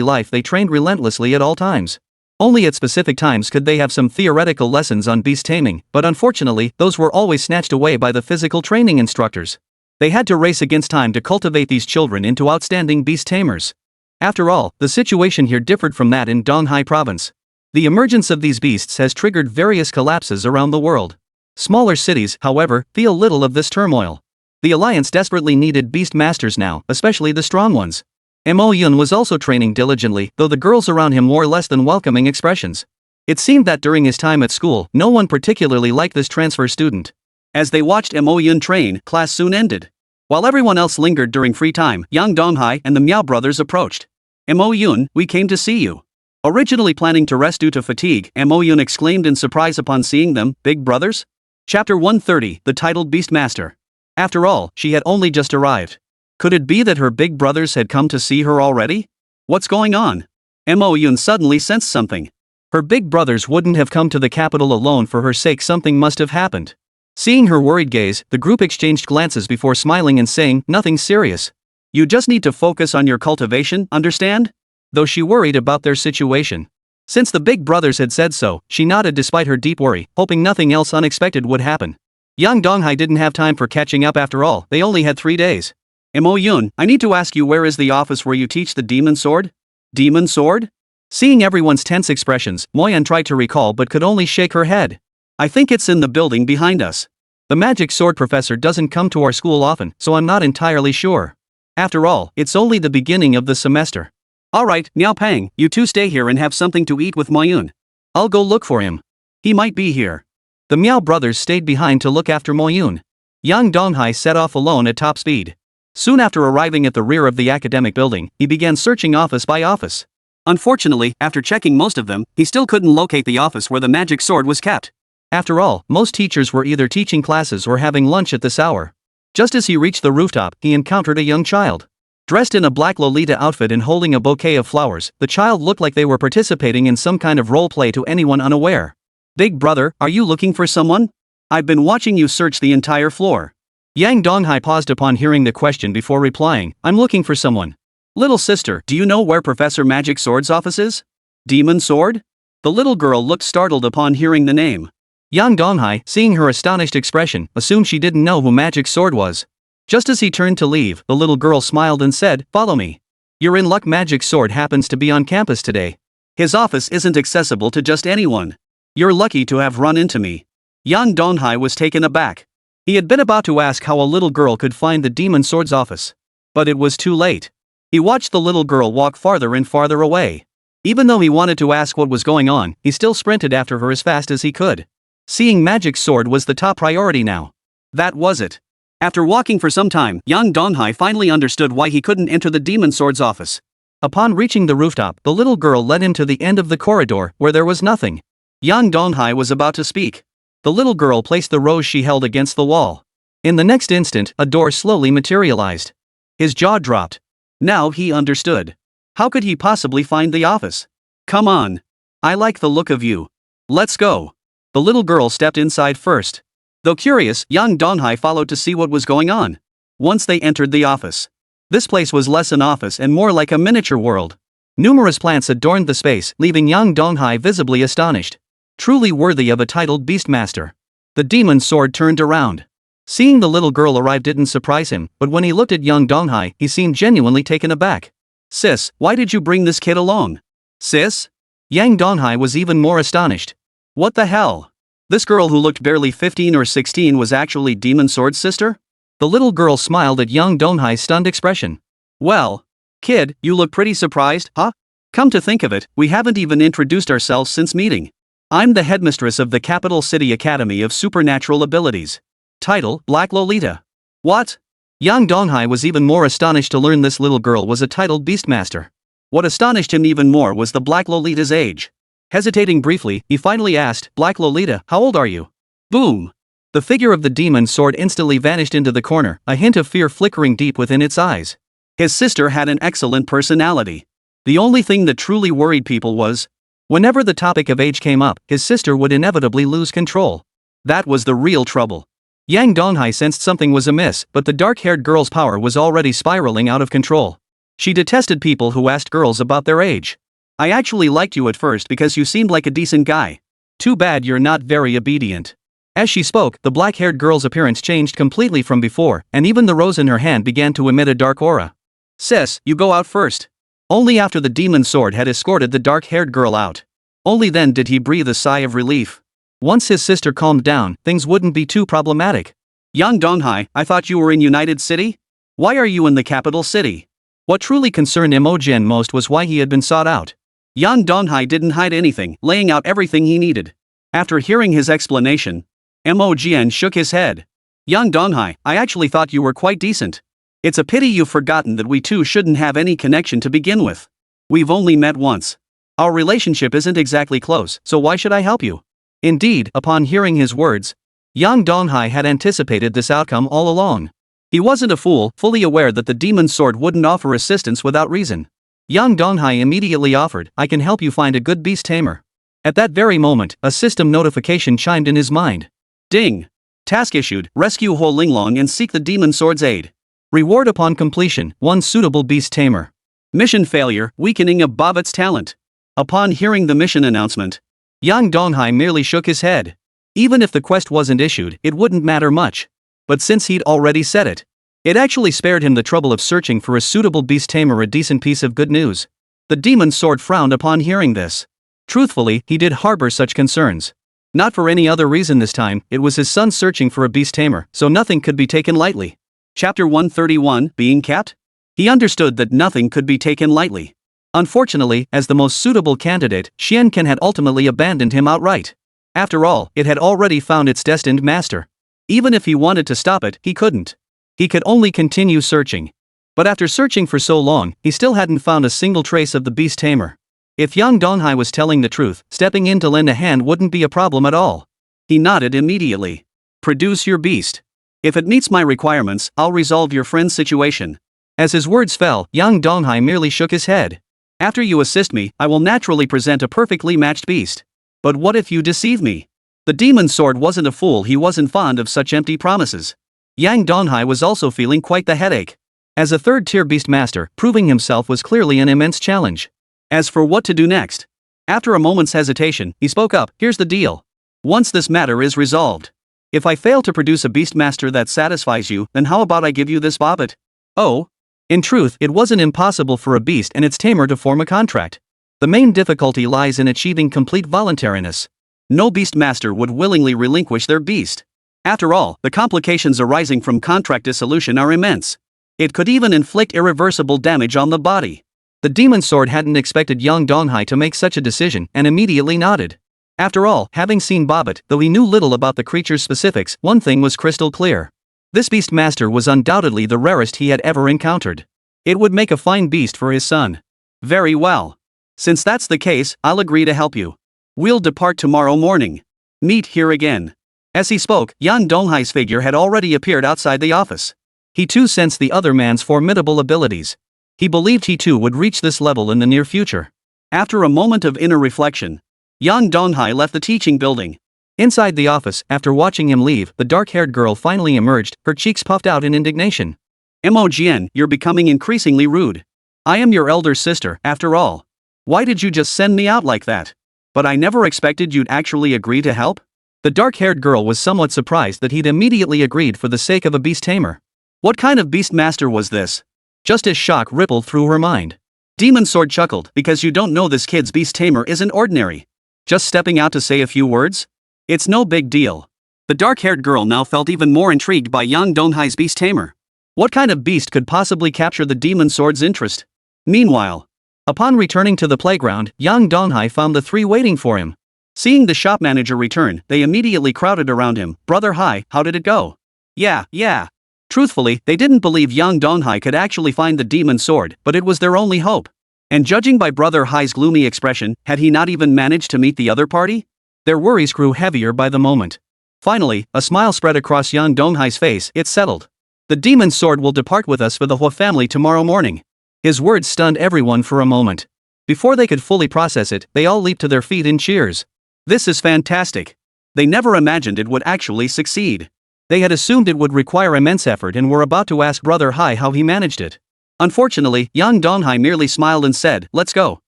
life. They trained relentlessly at all times. Only at specific times could they have some theoretical lessons on beast taming, but unfortunately, those were always snatched away by the physical training instructors. They had to race against time to cultivate these children into outstanding beast tamers. After all, the situation here differed from that in Donghai province. The emergence of these beasts has triggered various collapses around the world. Smaller cities, however, feel little of this turmoil. The Alliance desperately needed beast masters now, especially the strong ones. Mo Yun was also training diligently, though the girls around him wore less than welcoming expressions. It seemed that during his time at school, no one particularly liked this transfer student. As they watched Mo Yun train, class soon ended. While everyone else lingered during free time, Yang Donghai and the Miao brothers approached. Mo Yun, we came to see you. Originally planning to rest due to fatigue, Mo Yun exclaimed in surprise upon seeing them, big brothers? Chapter 130, the titled Beastmaster. After all, she had only just arrived. Could it be that her big brothers had come to see her already? What's going on? Mo Yun suddenly sensed something. Her big brothers wouldn't have come to the capital alone for her sake. Something must have happened. Seeing her worried gaze, the group exchanged glances before smiling and saying, nothing serious. You just need to focus on your cultivation, understand? Though she worried about their situation. Since the big brothers had said so, she nodded despite her deep worry, hoping nothing else unexpected would happen. Yang Donghai didn't have time for catching up after all, they only had 3 days. Mo Yun, I need to ask you, where is the office where you teach the demon sword? Demon sword? Seeing everyone's tense expressions, Moyan tried to recall but could only shake her head. I think it's in the building behind us. The magic sword professor doesn't come to our school often, so I'm not entirely sure. After all, it's only the beginning of the semester. Alright, Miao Pang, you two stay here and have something to eat with Moyun. I'll go look for him. He might be here. The Miao brothers stayed behind to look after Moyun. Yang Donghai set off alone at top speed. Soon after arriving at the rear of the academic building, he began searching office by office. Unfortunately, after checking most of them, he still couldn't locate the office where the magic sword was kept. After all, most teachers were either teaching classes or having lunch at this hour. Just as he reached the rooftop, he encountered a young child. Dressed in a black Lolita outfit and holding a bouquet of flowers, the child looked like they were participating in some kind of role play to anyone unaware. Big brother, are you looking for someone? I've been watching you search the entire floor. Yang Donghai paused upon hearing the question before replying, I'm looking for someone. Little sister, do you know where Professor Magic Sword's office is? Demon Sword? The little girl looked startled upon hearing the name. Yang Donghai, seeing her astonished expression, assumed she didn't know who Magic Sword was. Just as he turned to leave, the little girl smiled and said, follow me. You're in luck, Magic Sword happens to be on campus today. His office isn't accessible to just anyone. You're lucky to have run into me. Yang Donghai was taken aback. He had been about to ask how a little girl could find the Demon Sword's office. But it was too late. He watched the little girl walk farther and farther away. Even though he wanted to ask what was going on, he still sprinted after her as fast as he could. Seeing Magic Sword was the top priority now. That was it. After walking for some time, Yang Donghai finally understood why he couldn't enter the Demon Sword's office. Upon reaching the rooftop, the little girl led him to the end of the corridor, where there was nothing. Yang Donghai was about to speak. The little girl placed the rose she held against the wall. In the next instant, a door slowly materialized. His jaw dropped. Now he understood. How could he possibly find the office? Come on. I like the look of you. Let's go. The little girl stepped inside first. Though curious, Yang Donghai followed to see what was going on. Once they entered the office. This place was less an office and more like a miniature world. Numerous plants adorned the space, leaving Yang Donghai visibly astonished. Truly worthy of a titled Beastmaster. The Demon Sword turned around. Seeing the little girl arrive didn't surprise him, but when he looked at Yang Donghai, he seemed genuinely taken aback. Sis, why did you bring this kid along? Sis? Yang Donghai was even more astonished. What the hell? This girl who looked barely 15 or 16 was actually Demon Sword's sister? The little girl smiled at Yang Donghai's stunned expression. Well, kid, you look pretty surprised, huh? Come to think of it, we haven't even introduced ourselves since meeting. I'm the headmistress of the Capital City Academy of Supernatural Abilities. Title, Black Lolita. What? Yang Donghai was even more astonished to learn this little girl was a titled Beastmaster. What astonished him even more was the Black Lolita's age. Hesitating briefly, he finally asked, Black Lolita, how old are you? Boom! The figure of the Demon Sword instantly vanished into the corner, a hint of fear flickering deep within its eyes. His sister had an excellent personality. The only thing that truly worried people was, whenever the topic of age came up, his sister would inevitably lose control. That was the real trouble. Yang Donghai sensed something was amiss, but the dark-haired girl's power was already spiraling out of control. She detested people who asked girls about their age. I actually liked you at first because you seemed like a decent guy. Too bad you're not very obedient. As she spoke, the black-haired girl's appearance changed completely from before, and even the rose in her hand began to emit a dark aura. Sis, you go out first. Only after the Demon Sword had escorted the dark-haired girl out. Only then did he breathe a sigh of relief. Once his sister calmed down, things wouldn't be too problematic. Yang Donghai, I thought you were in United City? Why are you in the capital city? What truly concerned Imogen most was why he had been sought out. Yang Donghai didn't hide anything, laying out everything he needed. After hearing his explanation, Mo shook his head. Young Donghai, I actually thought you were quite decent. It's a pity you've forgotten that we two shouldn't have any connection to begin with. We've only met once. Our relationship isn't exactly close, so why should I help you? Indeed, upon hearing his words, Yang Donghai had anticipated this outcome all along. He wasn't a fool, fully aware that the demon sword wouldn't offer assistance without reason. Yang Donghai immediately offered, I can help you find a good beast tamer. At that very moment, a system notification chimed in his mind. Ding! Task issued, rescue Ho Linglong and seek the demon sword's aid. Reward upon completion, 1 suitable beast tamer. Mission failure, weakening of Bobbitt's talent. Upon hearing the mission announcement, Yang Donghai merely shook his head. Even if the quest wasn't issued, it wouldn't matter much. But since he'd already said it, it actually spared him the trouble of searching for a suitable beast tamer, a decent piece of good news. The demon sword frowned upon hearing this. Truthfully, he did harbor such concerns. Not for any other reason this time, it was his son searching for a beast tamer, so nothing could be taken lightly. Chapter 131, Being Capped? He understood that nothing could be taken lightly. Unfortunately, as the most suitable candidate, Xianken had ultimately abandoned him outright. After all, it had already found its destined master. Even if he wanted to stop it, he couldn't. He could only continue searching. But after searching for so long, he still hadn't found a single trace of the beast tamer. If Yang Donghai was telling the truth, stepping in to lend a hand wouldn't be a problem at all. He nodded immediately. Produce your beast. If it meets my requirements, I'll resolve your friend's situation. As his words fell, Yang Donghai merely shook his head. After you assist me, I will naturally present a perfectly matched beast. But what if you deceive me? The demon sword wasn't a fool, he wasn't fond of such empty promises. Yang Donghai was also feeling quite the headache. As a third-tier beast master, proving himself was clearly an immense challenge. As for what to do next, after a moment's hesitation, he spoke up, here's the deal. Once this matter is resolved, if I fail to produce a beastmaster that satisfies you, then how about I give you this bobbit? Oh? In truth, it wasn't impossible for a beast and its tamer to form a contract. The main difficulty lies in achieving complete voluntariness. No beastmaster would willingly relinquish their beast. After all, the complications arising from contract dissolution are immense. It could even inflict irreversible damage on the body. The demon sword hadn't expected Yang Donghai to make such a decision and immediately nodded. After all, having seen Bobbit, though he knew little about the creature's specifics, one thing was crystal clear. This beastmaster was undoubtedly the rarest he had ever encountered. It would make a fine beast for his son. Very well. Since that's the case, I'll agree to help you. We'll depart tomorrow morning. Meet here again. As he spoke, Yang Donghai's figure had already appeared outside the office. He too sensed the other man's formidable abilities. He believed he too would reach this level in the near future. After a moment of inner reflection, Yang Donghai left the teaching building. Inside the office, after watching him leave, the dark-haired girl finally emerged, her cheeks puffed out in indignation. Mo, you're becoming increasingly rude. I am your elder sister, after all. Why did you just send me out like that? But I never expected you'd actually agree to help? The dark-haired girl was somewhat surprised that he'd immediately agreed for the sake of a beast tamer. What kind of beastmaster was this? Just as shock rippled through her mind. Demon Sword chuckled, because you don't know, this kid's beast tamer isn't ordinary. Just stepping out to say a few words? It's no big deal. The dark-haired girl now felt even more intrigued by Yang Donghai's beast tamer. What kind of beast could possibly capture the demon sword's interest? Meanwhile, upon returning to the playground, Yang Donghai found the three waiting for him. Seeing the shop manager return, they immediately crowded around him. Brother Hai, how did it go? Yeah. Truthfully, they didn't believe Yang Donghai could actually find the demon sword, but it was their only hope. And judging by Brother Hai's gloomy expression, had he not even managed to meet the other party? Their worries grew heavier by the moment. Finally, a smile spread across Yang Donghai's face. It's settled. The demon sword will depart with us for the Hua family tomorrow morning. His words stunned everyone for a moment. Before they could fully process it, they all leaped to their feet in cheers. This is fantastic. They never imagined it would actually succeed. They had assumed it would require immense effort and were about to ask Brother Hai how he managed it. Unfortunately, Yang Donghai merely smiled and said, let's go.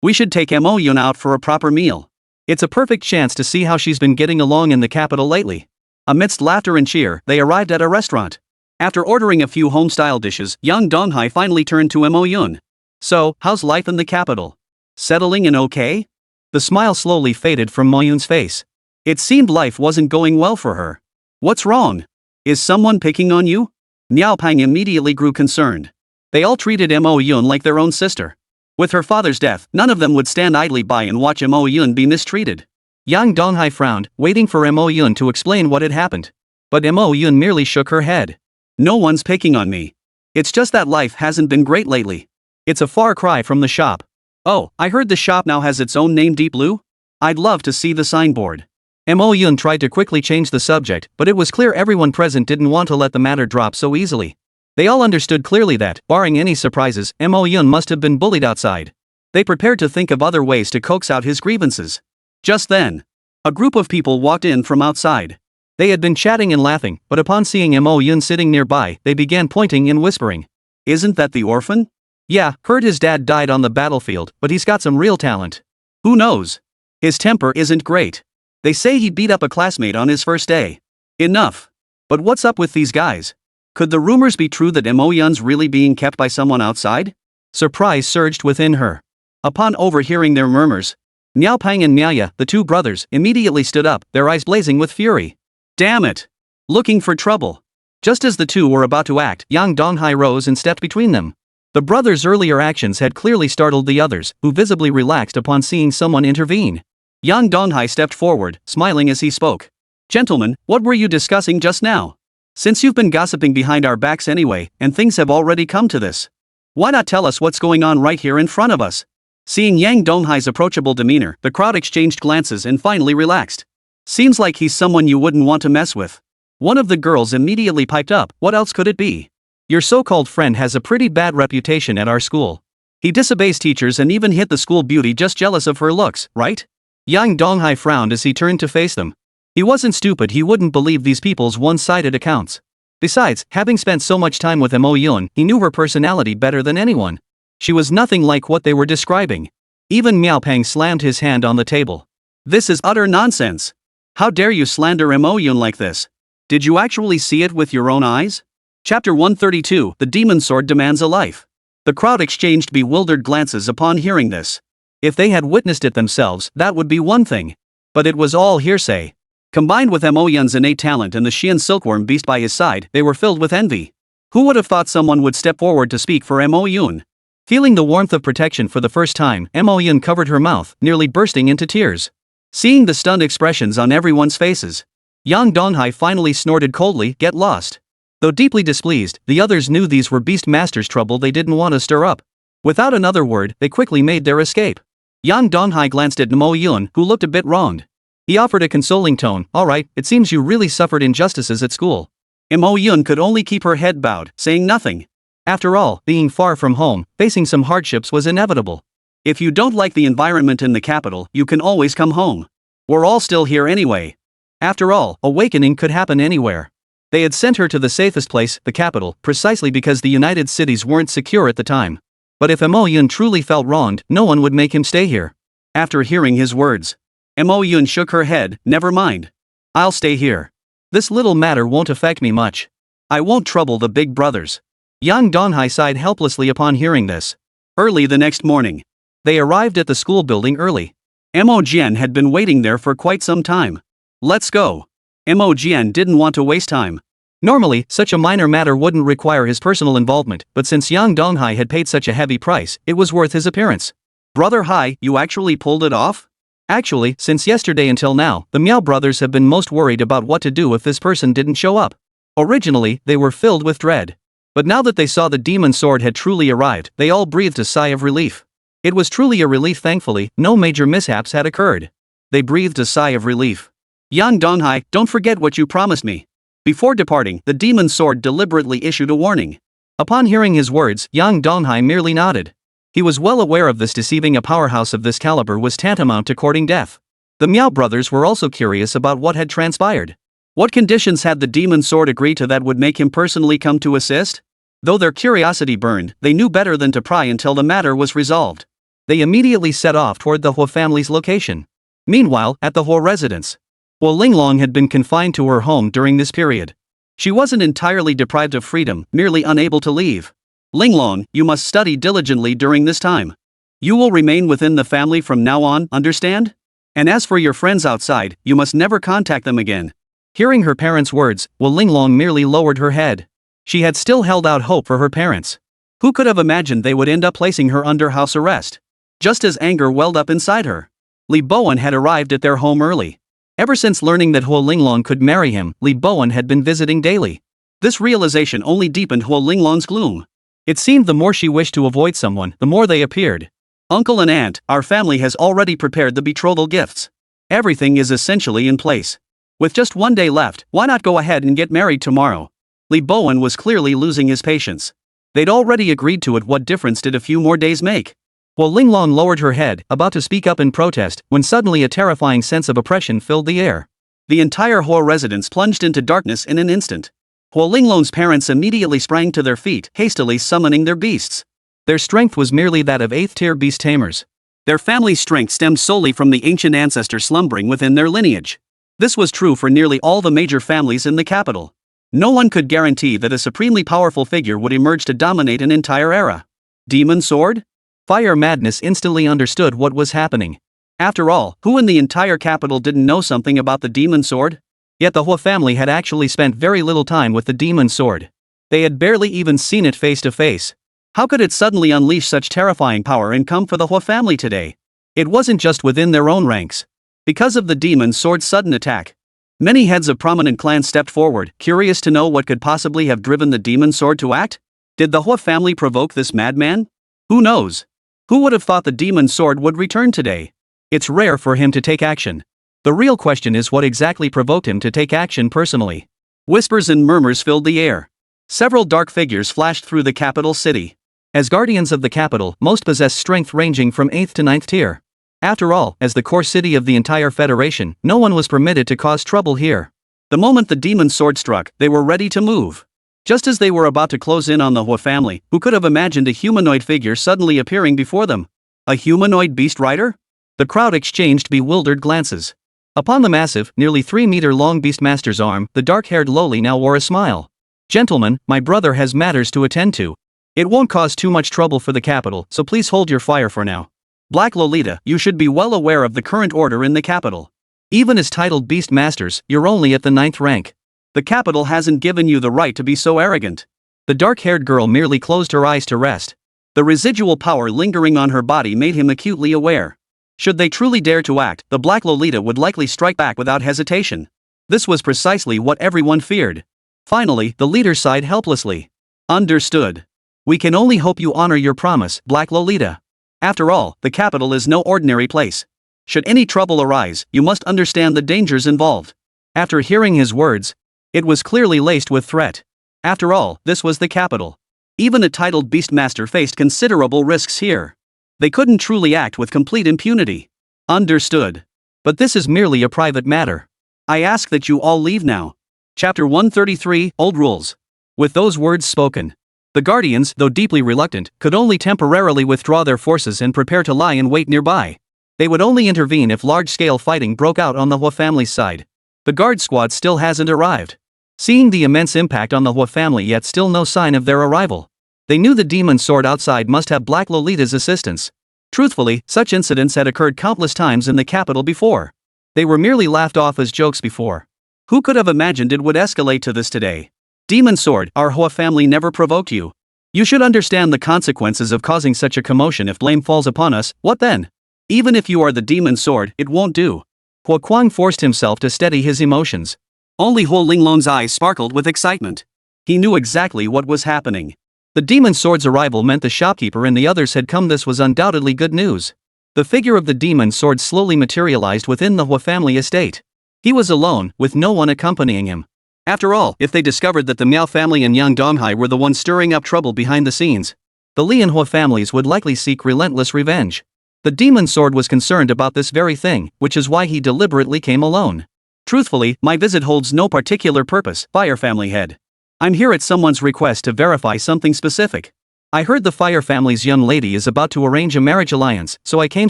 We should take Mo Yun out for a proper meal. It's a perfect chance to see how she's been getting along in the capital lately. Amidst laughter and cheer, they arrived at a restaurant. After ordering a few home-style dishes, Yang Donghai finally turned to Mo Yun. So, how's life in the capital? Settling in okay? The smile slowly faded from Mo Yun's face. It seemed life wasn't going well for her. What's wrong? Is someone picking on you? Miao Pang immediately grew concerned. They all treated Mo Yun like their own sister. With her father's death, none of them would stand idly by and watch Mo Yun be mistreated. Yang Donghai frowned, waiting for Mo Yun to explain what had happened. But Mo Yun merely shook her head. No one's picking on me. It's just that life hasn't been great lately. It's a far cry from the shop. Oh, I heard the shop now has its own name, Deep Blue? I'd love to see the signboard. Mo Yun tried to quickly change the subject, but it was clear everyone present didn't want to let the matter drop so easily. They all understood clearly that, barring any surprises, Mo Yun must have been bullied outside. They prepared to think of other ways to coax out his grievances. Just then, a group of people walked in from outside. They had been chatting and laughing, but upon seeing Mo Yun sitting nearby, they began pointing and whispering. Isn't that the orphan? Yeah, heard his dad died on the battlefield, but he's got some real talent. Who knows? His temper isn't great. They say he beat up a classmate on his first day. Enough. But what's up with these guys? Could the rumors be true that Mo Yun's really being kept by someone outside? Surprise surged within her. Upon overhearing their murmurs, Miao Pang and Miaya, the two brothers, immediately stood up, their eyes blazing with fury. Damn it! Looking for trouble. Just as the two were about to act, Yang Donghai rose and stepped between them. The brothers' earlier actions had clearly startled the others, who visibly relaxed upon seeing someone intervene. Yang Donghai stepped forward, smiling as he spoke. Gentlemen, what were you discussing just now? Since you've been gossiping behind our backs anyway, and things have already come to this, why not tell us what's going on right here in front of us? Seeing Yang Donghai's approachable demeanor, the crowd exchanged glances and finally relaxed. Seems like he's someone you wouldn't want to mess with. One of the girls immediately piped up, what else could it be? Your so-called friend has a pretty bad reputation at our school. He disobeys teachers and even hit the school beauty just jealous of her looks, right? Yang Donghai frowned as he turned to face them. He wasn't stupid, he wouldn't believe these people's one-sided accounts. Besides, having spent so much time with Mo Yun, he knew her personality better than anyone. She was nothing like what they were describing. Even Miao Pang slammed his hand on the table. This is utter nonsense. How dare you slander Mo Yun like this? Did you actually see it with your own eyes? Chapter 132, The Demon Sword Demands a Life. The crowd exchanged bewildered glances upon hearing this. If they had witnessed it themselves, that would be one thing. But it was all hearsay. Combined with Mo Yun's innate talent and the Xian silkworm beast by his side, they were filled with envy. Who would have thought someone would step forward to speak for Mo Yun? Feeling the warmth of protection for the first time, Mo Yun covered her mouth, nearly bursting into tears. Seeing the stunned expressions on everyone's faces, Yang Donghai finally snorted coldly, "Get lost." Though deeply displeased, the others knew these were Beast Master's trouble they didn't want to stir up. Without another word, they quickly made their escape. Yang Donghai glanced at Mo Yun, who looked a bit wronged. He offered a consoling tone, "Alright, it seems you really suffered injustices at school." Mo Yun could only keep her head bowed, saying nothing. After all, being far from home, facing some hardships was inevitable. If you don't like the environment in the capital, you can always come home. We're all still here anyway. After all, awakening could happen anywhere. They had sent her to the safest place, the capital, precisely because the United Cities weren't secure at the time. But if Mo Yun truly felt wronged, no one would make him stay here. After hearing his words, Mo Yun shook her head, "Never mind. I'll stay here. This little matter won't affect me much. I won't trouble the big brothers." Yang Donghai sighed helplessly upon hearing this. Early the next morning, they arrived at the school building early. Mo Jian had been waiting there for quite some time. "Let's go." Mo Jian didn't want to waste time. Normally, such a minor matter wouldn't require his personal involvement, but since Yang Donghai had paid such a heavy price, it was worth his appearance. "Brother Hai, you actually pulled it off?" Actually, since yesterday until now, the Miao brothers have been most worried about what to do if this person didn't show up. Originally, they were filled with dread. But now that they saw the demon sword had truly arrived, they all breathed a sigh of relief. It was truly a relief. Thankfully, no major mishaps had occurred. They breathed a sigh of relief. "Yang Donghai, don't forget what you promised me." Before departing, the demon sword deliberately issued a warning. Upon hearing his words, Yang Donghai merely nodded. He was well aware of this. Deceiving a powerhouse of this caliber was tantamount to courting death. The Miao brothers were also curious about what had transpired. What conditions had the demon sword agreed to that would make him personally come to assist? Though their curiosity burned, they knew better than to pry until the matter was resolved. They immediately set off toward the Hua family's location. Meanwhile, at the Hua residence, Hua Linglong had been confined to her home during this period. She wasn't entirely deprived of freedom, merely unable to leave. "Linglong, you must study diligently during this time. You will remain within the family from now on, understand? And as for your friends outside, you must never contact them again." Hearing her parents' words, Hua Linglong merely lowered her head. She had still held out hope for her parents. Who could have imagined they would end up placing her under house arrest? Just as anger welled up inside her, Li Bowen had arrived at their home early. Ever since learning that Huo Linglong could marry him, Li Bowen had been visiting daily. This realization only deepened Huo Linglong's gloom. It seemed the more she wished to avoid someone, the more they appeared. Uncle and aunt, our family has already prepared the betrothal gifts. Everything is essentially in place. With just one day left, why not go ahead and get married tomorrow? Li Bowen was clearly losing his patience. They'd already agreed to it, what difference did a few more days make? While Linglong lowered her head, about to speak up in protest, when suddenly a terrifying sense of oppression filled the air. The entire Huo residence plunged into darkness in an instant. Huo Linglong's parents immediately sprang to their feet, hastily summoning their beasts. Their strength was merely that of 8th-tier beast tamers. Their family's strength stemmed solely from the ancient ancestor slumbering within their lineage. This was true for nearly all the major families in the capital. No one could guarantee that a supremely powerful figure would emerge to dominate an entire era. Demon Sword? Fire Madness instantly understood what was happening. After all, who in the entire capital didn't know something about the Demon Sword? Yet the Huo family had actually spent very little time with the Demon Sword. They had barely even seen it face to face. How could it suddenly unleash such terrifying power and come for the Huo family today? It wasn't just within their own ranks. Because of the Demon Sword's sudden attack, many heads of prominent clans stepped forward, curious to know what could possibly have driven the Demon Sword to act. Did the Huo family provoke this madman? Who knows? Who would have thought the Demon Sword would return today? It's rare for him to take action. The real question is what exactly provoked him to take action personally. Whispers and murmurs filled the air. Several dark figures flashed through the capital city. As guardians of the capital, most possess strength ranging from 8th to 9th tier. After all, as the core city of the entire Federation, no one was permitted to cause trouble here. The moment the Demon Sword struck, they were ready to move. Just as they were about to close in on the Huo family, who could have imagined a humanoid figure suddenly appearing before them? A humanoid beast rider? The crowd exchanged bewildered glances. Upon the massive, nearly 3-meter-long Beastmaster's arm, the dark-haired lowly now wore a smile. Gentlemen, my brother has matters to attend to. It won't cause too much trouble for the capital, so please hold your fire for now. Black Lolita, you should be well aware of the current order in the capital. Even as titled Beastmasters, you're only at the 9th rank. The capital hasn't given you the right to be so arrogant. The dark-haired girl merely closed her eyes to rest. The residual power lingering on her body made him acutely aware. Should they truly dare to act, the Black Lolita would likely strike back without hesitation. This was precisely what everyone feared. Finally, the leader sighed helplessly. Understood. We can only hope you honor your promise, Black Lolita. After all, the capital is no ordinary place. Should any trouble arise, you must understand the dangers involved. After hearing his words, it was clearly laced with threat. After all, this was the capital. Even a titled Beastmaster faced considerable risks here. They couldn't truly act with complete impunity. Understood. But this is merely a private matter. I ask that you all leave now. Chapter 133, Old Rules. With those words spoken, the Guardians, though deeply reluctant, could only temporarily withdraw their forces and prepare to lie in wait nearby. They would only intervene if large-scale fighting broke out on the Huo family's side. The guard squad still hasn't arrived. Seeing the immense impact on the Huo family yet still no sign of their arrival, they knew the Demon Sword outside must have Black Lolita's assistance. Truthfully, such incidents had occurred countless times in the capital before. They were merely laughed off as jokes before. Who could have imagined it would escalate to this today? Demon Sword, our Huo family never provoked you. You should understand the consequences of causing such a commotion if blame falls upon us. What then? Even if you are the Demon Sword, it won't do. Huo Kuang forced himself to steady his emotions. Only Huo Linglong's eyes sparkled with excitement. He knew exactly what was happening. The Demon Sword's arrival meant the shopkeeper and the others had come. This was undoubtedly good news. The figure of the Demon Sword slowly materialized within the Huo family estate. He was alone, with no one accompanying him. After all, if they discovered that the Miao family and Yang Donghai were the ones stirring up trouble behind the scenes, the Li and Huo families would likely seek relentless revenge. The Demon Sword was concerned about this very thing, which is why he deliberately came alone. Truthfully, my visit holds no particular purpose, Fire Family Head. I'm here at someone's request to verify something specific. I heard the Fire Family's young lady is about to arrange a marriage alliance, so I came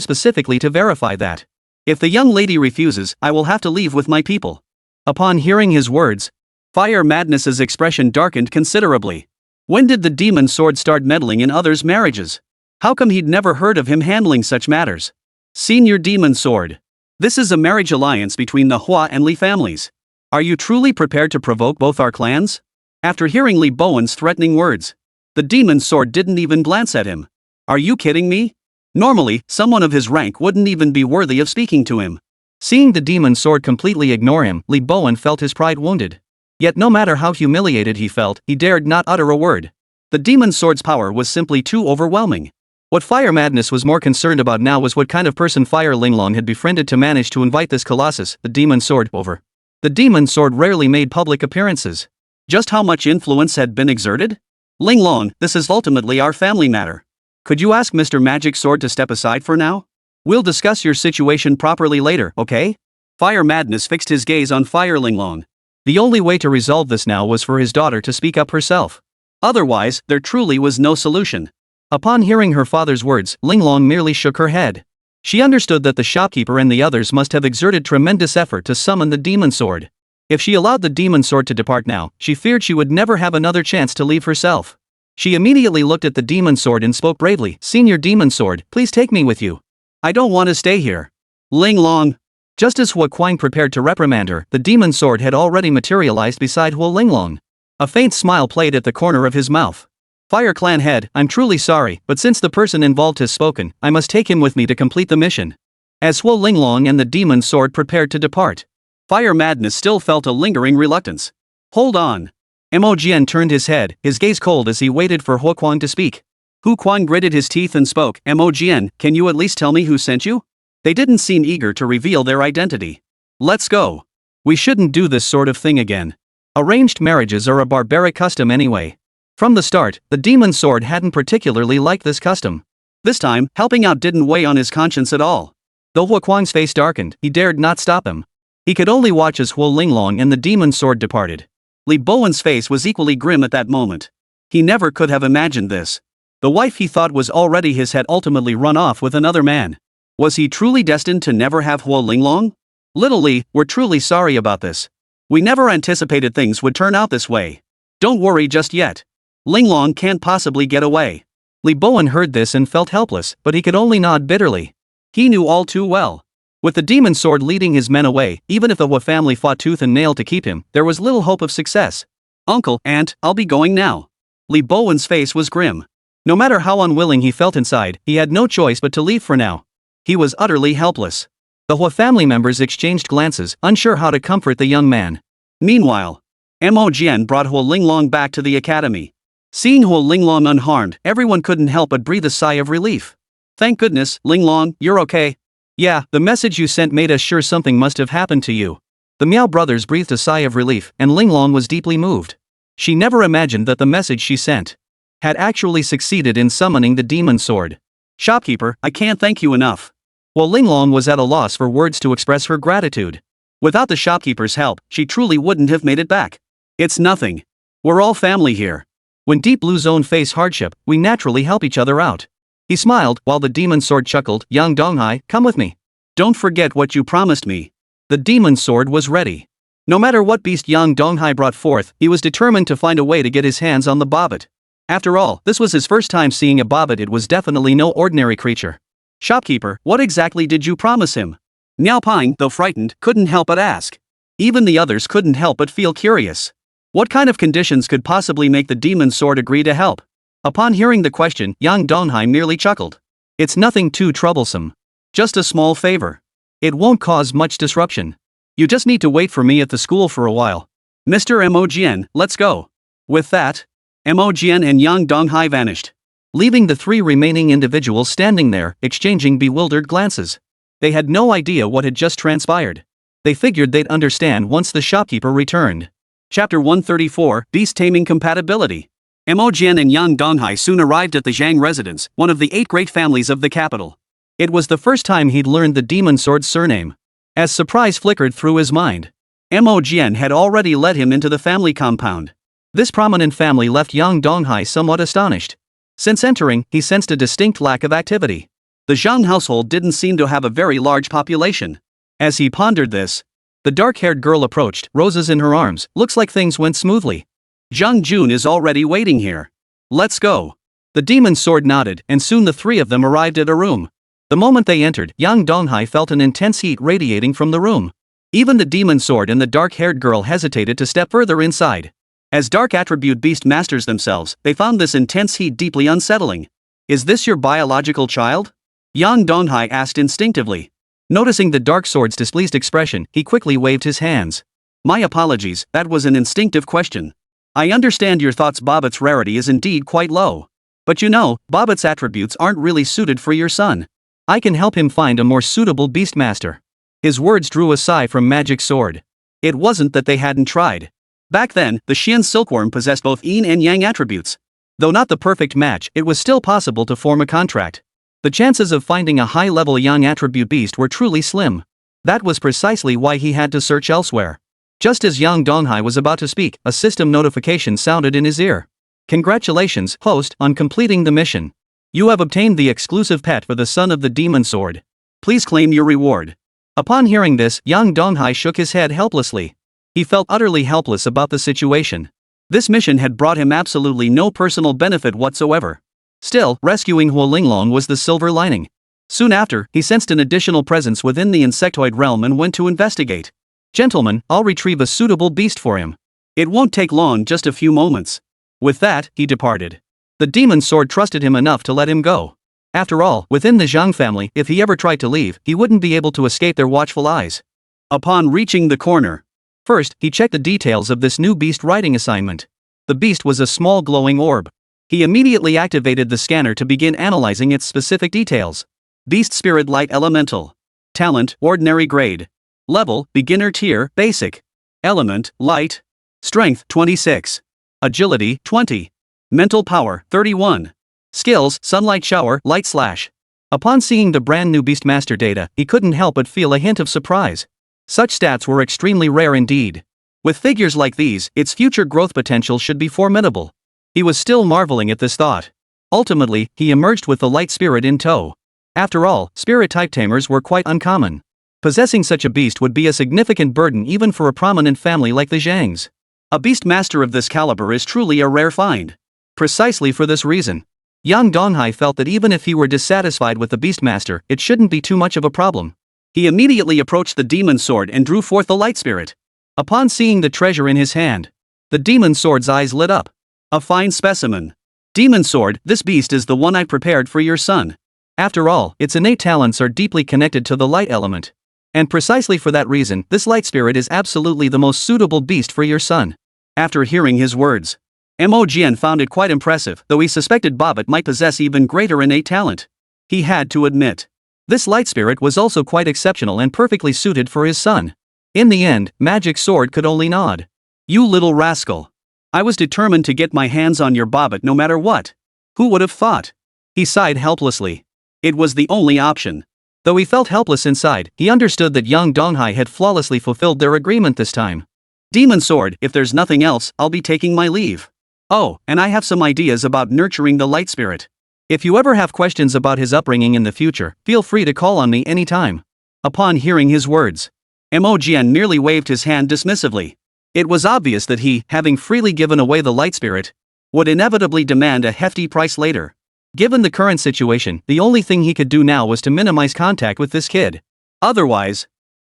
specifically to verify that. If the young lady refuses, I will have to leave with my people. Upon hearing his words, Fire Madness's expression darkened considerably. When did the Demon Sword start meddling in others' marriages? How come he'd never heard of him handling such matters? Senior Demon Sword. This is a marriage alliance between the Hua and Li families. Are you truly prepared to provoke both our clans? After hearing Li Bowen's threatening words, the Demon Sword didn't even glance at him. Are you kidding me? Normally, someone of his rank wouldn't even be worthy of speaking to him. Seeing the demon sword completely ignore him, Li Bowen felt his pride wounded. Yet no matter how humiliated he felt, he dared not utter a word. The demon sword's power was simply too overwhelming. What Fire Madness was more concerned about now was what kind of person Fire Linglong had befriended to manage to invite this colossus, the demon sword, over. The demon sword rarely made public appearances. Just how much influence had been exerted? Linglong, this is ultimately our family matter. Could you ask Mr. Magic Sword to step aside for now? We'll discuss your situation properly later, okay? Fire Madness fixed his gaze on Fire Linglong. The only way to resolve this now was for his daughter to speak up herself. Otherwise, there truly was no solution. Upon hearing her father's words, Linglong merely shook her head. She understood that the shopkeeper and the others must have exerted tremendous effort to summon the demon sword. If she allowed the demon sword to depart now, she feared she would never have another chance to leave herself. She immediately looked at the demon sword and spoke bravely, "Senior demon sword, please take me with you. I don't want to stay here." Linglong. Just as Hua Quang prepared to reprimand her, the demon sword had already materialized beside Hua Linglong. A faint smile played at the corner of his mouth. "Fire Clan head, I'm truly sorry, but since the person involved has spoken, I must take him with me to complete the mission." As Hua Linglong and the demon sword prepared to depart, Fire Madness still felt a lingering reluctance. "Hold on." Mo Jian turned his head, his gaze cold as he waited for Hua Quang to speak. Hu Quan gritted his teeth and spoke, "Mo Jian, can you at least tell me who sent you?" They didn't seem eager to reveal their identity. "Let's go." "We shouldn't do this sort of thing again. Arranged marriages are a barbaric custom anyway." From the start, the demon sword hadn't particularly liked this custom. This time, helping out didn't weigh on his conscience at all. Though Hua Quang's face darkened, he dared not stop him. He could only watch as Hua Linglong and the demon sword departed. Li Bowen's face was equally grim at that moment. He never could have imagined this. The wife he thought was already his had ultimately run off with another man. Was he truly destined to never have Hua Linglong? "Little Li, we're truly sorry about this. We never anticipated things would turn out this way. Don't worry just yet. Linglong can't possibly get away." Li Bowen heard this and felt helpless, but he could only nod bitterly. He knew all too well. With the demon sword leading his men away, even if the Hua family fought tooth and nail to keep him, there was little hope of success. "Uncle, Aunt, I'll be going now." Li Bowen's face was grim. No matter how unwilling he felt inside, he had no choice but to leave for now. He was utterly helpless. The Hua family members exchanged glances, unsure how to comfort the young man. Meanwhile, Mo Jian brought Hua Linglong back to the academy. Seeing Hua Linglong unharmed, everyone couldn't help but breathe a sigh of relief. "Thank goodness, Linglong, you're okay." "Yeah, the message you sent made us sure something must have happened to you." The Miao brothers breathed a sigh of relief, and Linglong was deeply moved. She never imagined that the message she sent had actually succeeded in summoning the demon sword. "Shopkeeper, I can't thank you enough." While Linglong was at a loss for words to express her gratitude. Without the shopkeeper's help, she truly wouldn't have made it back. "It's nothing. We're all family here." When Deep Blue Zone face hardship, we naturally help each other out. He smiled, while the demon sword chuckled, "Young Donghai, come with me. Don't forget what you promised me." The demon sword was ready. No matter what beast Yang Donghai brought forth, he was determined to find a way to get his hands on the bobbit. After all, this was his first time seeing a bobbit. It was definitely no ordinary creature. "Shopkeeper, what exactly did you promise him?" Miao Ping, though frightened, couldn't help but ask. Even the others couldn't help but feel curious. What kind of conditions could possibly make the demon sword agree to help? Upon hearing the question, Yang Donghai merely chuckled. "It's nothing too troublesome. Just a small favor. It won't cause much disruption. You just need to wait for me at the school for a while." "Mr. Mo Jian, let's go." With that, Mo Jian and Yang Donghai vanished, leaving the three remaining individuals standing there, exchanging bewildered glances. They had no idea what had just transpired. They figured they'd understand once the shopkeeper returned. Chapter 134, Beast Taming Compatibility. Mo Jian and Yang Donghai soon arrived at the Zhang residence, one of the 8 great families of the capital. It was the first time he'd learned the demon sword's surname. As surprise flickered through his mind, Mo Jian had already led him into the family compound. This prominent family left Yang Donghai somewhat astonished. Since entering, he sensed a distinct lack of activity. The Zhang household didn't seem to have a very large population. As he pondered this, the dark-haired girl approached, roses in her arms. "Looks like things went smoothly. Zhang Jun is already waiting here. Let's go." The demon sword nodded, and soon the three of them arrived at a room. The moment they entered, Yang Donghai felt an intense heat radiating from the room. Even the demon sword and the dark-haired girl hesitated to step further inside. As dark attribute beast masters themselves, they found this intense heat deeply unsettling. "Is this your biological child?" Yang Donghai asked instinctively. Noticing the dark sword's displeased expression, he quickly waved his hands. My apologies, that was an instinctive question. I understand your thoughts. Bobbitt's rarity is indeed quite low. But you know, Bobbitt's attributes aren't really suited for your son. I can help him find a more suitable beastmaster. His words drew a sigh from Magic Sword. It wasn't that they hadn't tried. Back then, the Xian silkworm possessed both yin and yang attributes. Though not the perfect match, it was still possible to form a contract. The chances of finding a high-level yang attribute beast were truly slim. That was precisely why he had to search elsewhere. Just as Yang Donghai was about to speak, a system notification sounded in his ear. Congratulations, host, on completing the mission. You have obtained the exclusive pet for the son of the demon sword. Please claim your reward. Upon hearing this, Yang Donghai shook his head helplessly. He felt utterly helpless about the situation. This mission had brought him absolutely no personal benefit whatsoever. Still, rescuing Huo Linglong was the silver lining. Soon after, he sensed an additional presence within the insectoid realm and went to investigate. Gentlemen, I'll retrieve a suitable beast for him. It won't take long, just a few moments. With that, he departed. The demon sword trusted him enough to let him go. After all, within the Zhang family, if he ever tried to leave, he wouldn't be able to escape their watchful eyes. Upon reaching the corner, first, he checked the details of this new beast riding assignment. The beast was a small glowing orb. He immediately activated the scanner to begin analyzing its specific details. Beast Spirit Light Elemental. Talent, Ordinary Grade. Level, Beginner Tier, Basic. Element, Light. Strength, 26. Agility, 20. Mental Power, 31. Skills, Sunlight Shower, Light Slash. Upon seeing the brand new Beastmaster data, he couldn't help but feel a hint of surprise. Such stats were extremely rare indeed. With figures like these, its future growth potential should be formidable. He was still marveling at this thought. Ultimately, he emerged with the light spirit in tow. After all, spirit-type tamers were quite uncommon. Possessing such a beast would be a significant burden even for a prominent family like the Zhangs. A beastmaster of this caliber is truly a rare find. Precisely for this reason, Yang Donghai felt that even if he were dissatisfied with the beastmaster, it shouldn't be too much of a problem. He immediately approached the demon sword and drew forth the light spirit. Upon seeing the treasure in his hand, the demon sword's eyes lit up. A fine specimen. Demon sword, this beast is the one I prepared for your son. After all, its innate talents are deeply connected to the light element. And precisely for that reason, this light spirit is absolutely the most suitable beast for your son. After hearing his words, Mo Jian found it quite impressive, though he suspected Bobbitt might possess even greater innate talent. He had to admit, this light spirit was also quite exceptional and perfectly suited for his son. In the end, Magic Sword could only nod. You little rascal. I was determined to get my hands on your Bobbitt no matter what. Who would have thought? He sighed helplessly. It was the only option. Though he felt helpless inside, he understood that Yang Donghai had flawlessly fulfilled their agreement this time. Demon sword, if there's nothing else, I'll be taking my leave. Oh, and I have some ideas about nurturing the light spirit. If you ever have questions about his upbringing in the future, feel free to call on me anytime. Upon hearing his words, Mo Jian merely waved his hand dismissively. It was obvious that he, having freely given away the light spirit, would inevitably demand a hefty price later. Given the current situation, the only thing he could do now was to minimize contact with this kid. Otherwise,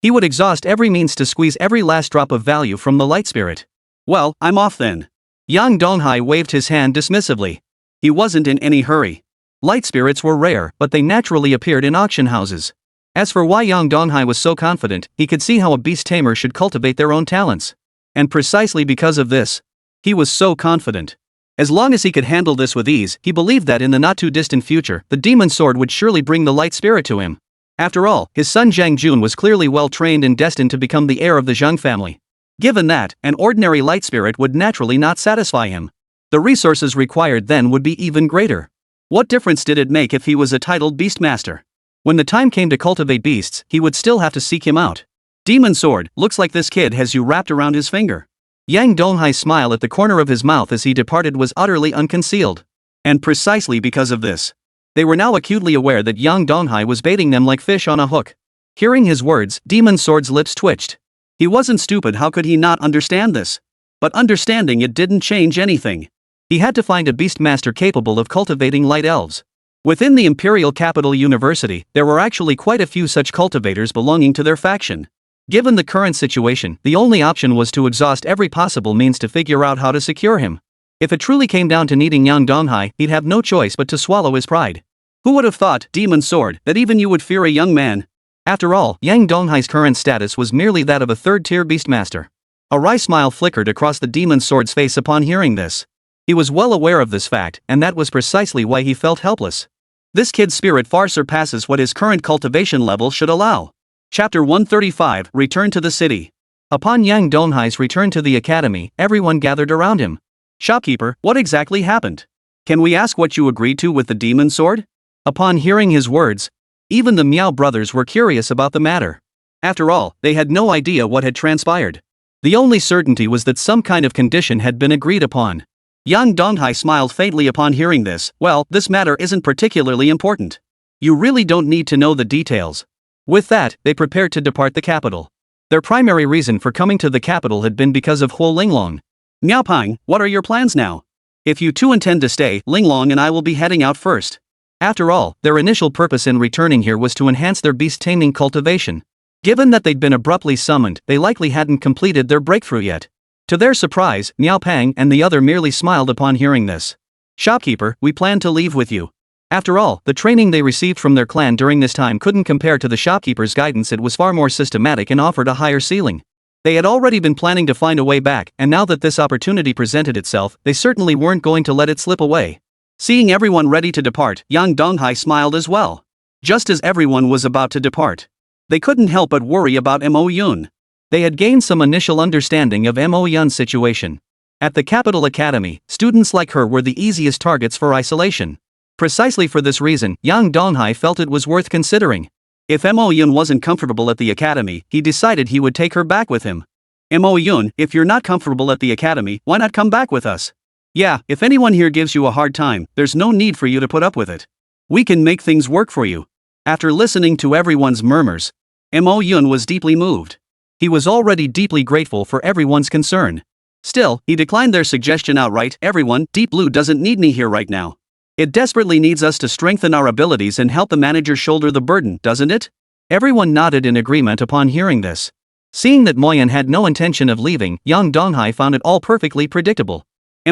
he would exhaust every means to squeeze every last drop of value from the light spirit. Well, I'm off then. Yang Donghai waved his hand dismissively. He wasn't in any hurry. Light spirits were rare, but they naturally appeared in auction houses. As for why Yang Donghai was so confident, he could see how a beast tamer should cultivate their own talents. And precisely because of this, he was so confident. As long as he could handle this with ease, he believed that in the not-too-distant future, the demon sword would surely bring the light spirit to him. After all, his son Zhang Jun was clearly well-trained and destined to become the heir of the Zhang family. Given that, an ordinary light spirit would naturally not satisfy him. The resources required then would be even greater. What difference did it make if he was a titled beastmaster? When the time came to cultivate beasts, he would still have to seek him out. Demon sword, looks like this kid has you wrapped around his finger. Yang Donghai's smile at the corner of his mouth as he departed was utterly unconcealed. And precisely because of this, they were now acutely aware that Yang Donghai was baiting them like fish on a hook. Hearing his words, Demon Sword's lips twitched. He wasn't stupid, how could he not understand this? But understanding it didn't change anything. He had to find a beastmaster capable of cultivating light elves. Within the Imperial Capital University, there were actually quite a few such cultivators belonging to their faction. Given the current situation, the only option was to exhaust every possible means to figure out how to secure him. If it truly came down to needing Yang Donghai, he'd have no choice but to swallow his pride. Who would have thought, demon sword, that even you would fear a young man? After all, Yang Donghai's current status was merely that of a third-tier beastmaster. A wry smile flickered across the demon sword's face upon hearing this. He was well aware of this fact, and that was precisely why he felt helpless. This kid's spirit far surpasses what his current cultivation level should allow. Chapter 135, Return to the City. Upon Yang Donghai's return to the academy, everyone gathered around him. Shopkeeper, what exactly happened? Can we ask what you agreed to with the demon sword? Upon hearing his words, even the Meow brothers were curious about the matter. After all, they had no idea what had transpired. The only certainty was that some kind of condition had been agreed upon. Yang Donghai smiled faintly upon hearing this. Well, this matter isn't particularly important. You really don't need to know the details. With that, they prepared to depart the capital. Their primary reason for coming to the capital had been because of Huo Linglong. Miaopeng, what are your plans now? If you two intend to stay, Linglong and I will be heading out first. After all, their initial purpose in returning here was to enhance their beast taming cultivation. Given that they'd been abruptly summoned, they likely hadn't completed their breakthrough yet. To their surprise, Miaopeng and the other merely smiled upon hearing this. Shopkeeper, we plan to leave with you. After all, the training they received from their clan during this time couldn't compare to the shopkeeper's guidance. It was far more systematic and offered a higher ceiling. They had already been planning to find a way back, and now that this opportunity presented itself, they certainly weren't going to let it slip away. Seeing everyone ready to depart, Yang Donghai smiled as well. Just as everyone was about to depart, they couldn't help but worry about Mo Yun. They had gained some initial understanding of Mo Yun's situation. At the Capital Academy, students like her were the easiest targets for isolation. Precisely for this reason, Yang Donghai felt it was worth considering. If Mo Yun wasn't comfortable at the academy, he decided he would take her back with him. Mo Yun, if you're not comfortable at the academy, why not come back with us? Yeah, if anyone here gives you a hard time, there's no need for you to put up with it. We can make things work for you. After listening to everyone's murmurs, Mo Yun was deeply moved. He was already deeply grateful for everyone's concern. Still, he declined their suggestion outright. Everyone, Deep Blue doesn't need me here right now. It desperately needs us to strengthen our abilities and help the manager shoulder the burden, doesn't it? Everyone nodded in agreement upon hearing this. Seeing that Moyan had no intention of leaving, Yang Donghai found it all perfectly predictable.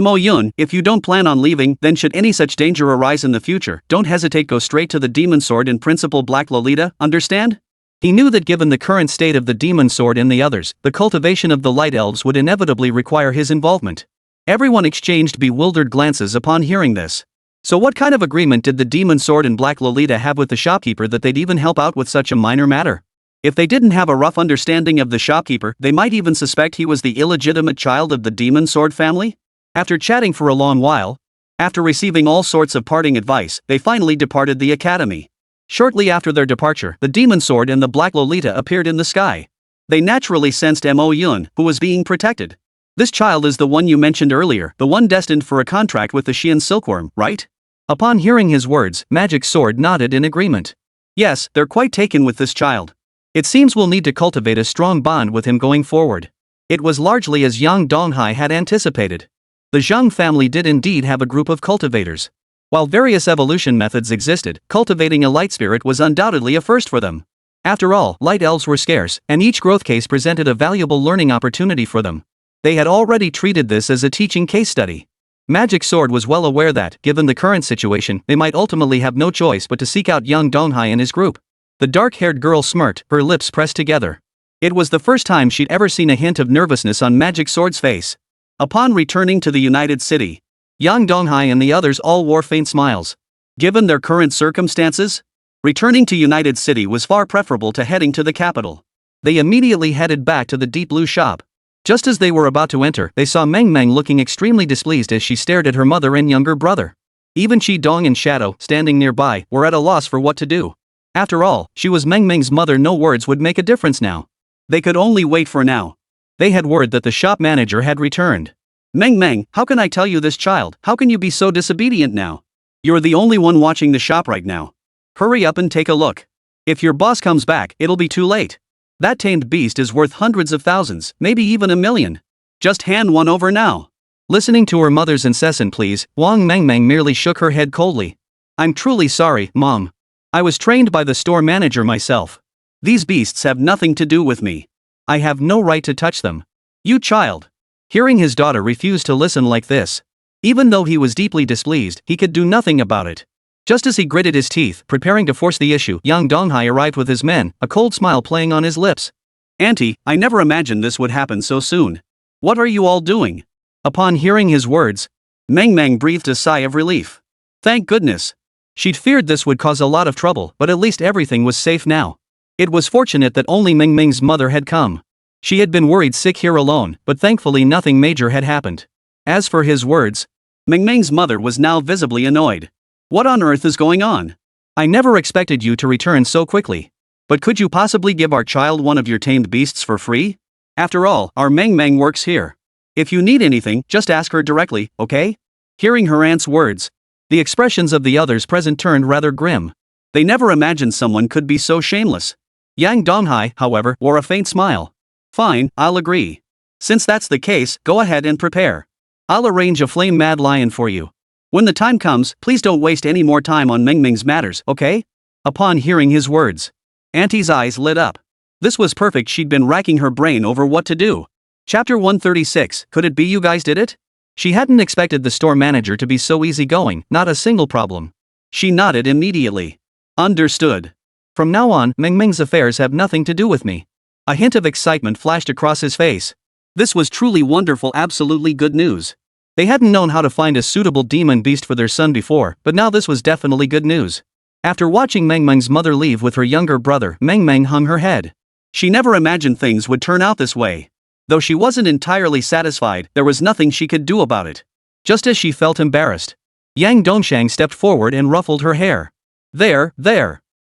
Mo Yun, if you don't plan on leaving, then should any such danger arise in the future, don't hesitate, go straight to the Demon Sword and Principal Black Lolita, understand? He knew that given the current state of the Demon Sword and the others, the cultivation of the Light Elves would inevitably require his involvement. Everyone exchanged bewildered glances upon hearing this. So what kind of agreement did the Demon Sword and Black Lolita have with the shopkeeper that they'd even help out with such a minor matter? If they didn't have a rough understanding of the shopkeeper, they might even suspect he was the illegitimate child of the Demon Sword family? After chatting for a long while, after receiving all sorts of parting advice, they finally departed the academy. Shortly after their departure, the Demon Sword and the Black Lolita appeared in the sky. They naturally sensed Mo Yun, who was being protected. This child is the one you mentioned earlier, the one destined for a contract with the Xian Silkworm, right? Upon hearing his words, Magic Sword nodded in agreement. Yes, they're quite taken with this child. It seems we'll need to cultivate a strong bond with him going forward. It was largely as Yang Donghai had anticipated. The Zhang family did indeed have a group of cultivators. While various evolution methods existed, cultivating a light spirit was undoubtedly a first for them. After all, light elves were scarce, and each growth case presented a valuable learning opportunity for them. They had already treated this as a teaching case study. Magic Sword was well aware that, given the current situation, they might ultimately have no choice but to seek out Yang Donghai and his group. The dark-haired girl smirked, her lips pressed together. It was the first time she'd ever seen a hint of nervousness on Magic Sword's face. Upon returning to the United City, Yang Donghai and the others all wore faint smiles. Given their current circumstances, returning to United City was far preferable to heading to the capital. They immediately headed back to the Deep Blue shop. Just as they were about to enter, they saw Meng Meng looking extremely displeased as she stared at her mother and younger brother. Even Shi Dong and Shadow, standing nearby, were at a loss for what to do. After all, she was Meng Meng's mother. No words would make a difference now. They could only wait for now. They had word that the shop manager had returned. Meng Meng, how can I tell you this, child? How can you be so disobedient now? You're the only one watching the shop right now. Hurry up and take a look. If your boss comes back, it'll be too late. That tamed beast is worth hundreds of thousands, maybe even $1 million. Just hand one over now. Listening to her mother's incessant pleas, Wang Meng Meng merely shook her head coldly. I'm truly sorry, Mom. I was trained by the store manager myself. These beasts have nothing to do with me. I have no right to touch them. You child. Hearing his daughter refuse to listen like this. Even though he was deeply displeased, he could do nothing about it. Just as he gritted his teeth, preparing to force the issue, young Donghai arrived with his men, a cold smile playing on his lips. Auntie, I never imagined this would happen so soon. What are you all doing? Upon hearing his words, Meng breathed a sigh of relief. Thank goodness. She'd feared this would cause a lot of trouble, but at least everything was safe now. It was fortunate that only Meng's mother had come. She had been worried sick here alone, but thankfully nothing major had happened. As for his words, Meng's mother was now visibly annoyed. What on earth is going on? I never expected you to return so quickly. But could you possibly give our child one of your tamed beasts for free? After all, our Meng works here. If you need anything, just ask her directly, okay? Hearing her aunt's words, the expressions of the others present turned rather grim. They never imagined someone could be so shameless. Yang Donghai, however, wore a faint smile. Fine, I'll agree. Since that's the case, go ahead and prepare. I'll arrange a flame-mad lion for you. When the time comes, please don't waste any more time on Meng's matters, okay? Upon hearing his words, Auntie's eyes lit up. This was perfect. She'd been racking her brain over what to do. Chapter 136, could it be you guys did it? She hadn't expected the store manager to be so easygoing, not a single problem. She nodded immediately. Understood. From now on, Meng's affairs have nothing to do with me. A hint of excitement flashed across his face. This was truly wonderful, absolutely good news. They hadn't known how to find a suitable demon beast for their son before, but now this was definitely good news. After watching Meng's mother leave with her younger brother, Meng hung her head. She never imagined things would turn out this way. Though she wasn't entirely satisfied, there was nothing she could do about it. Just as she felt embarrassed, Yang Dongshang stepped forward and ruffled her hair. There.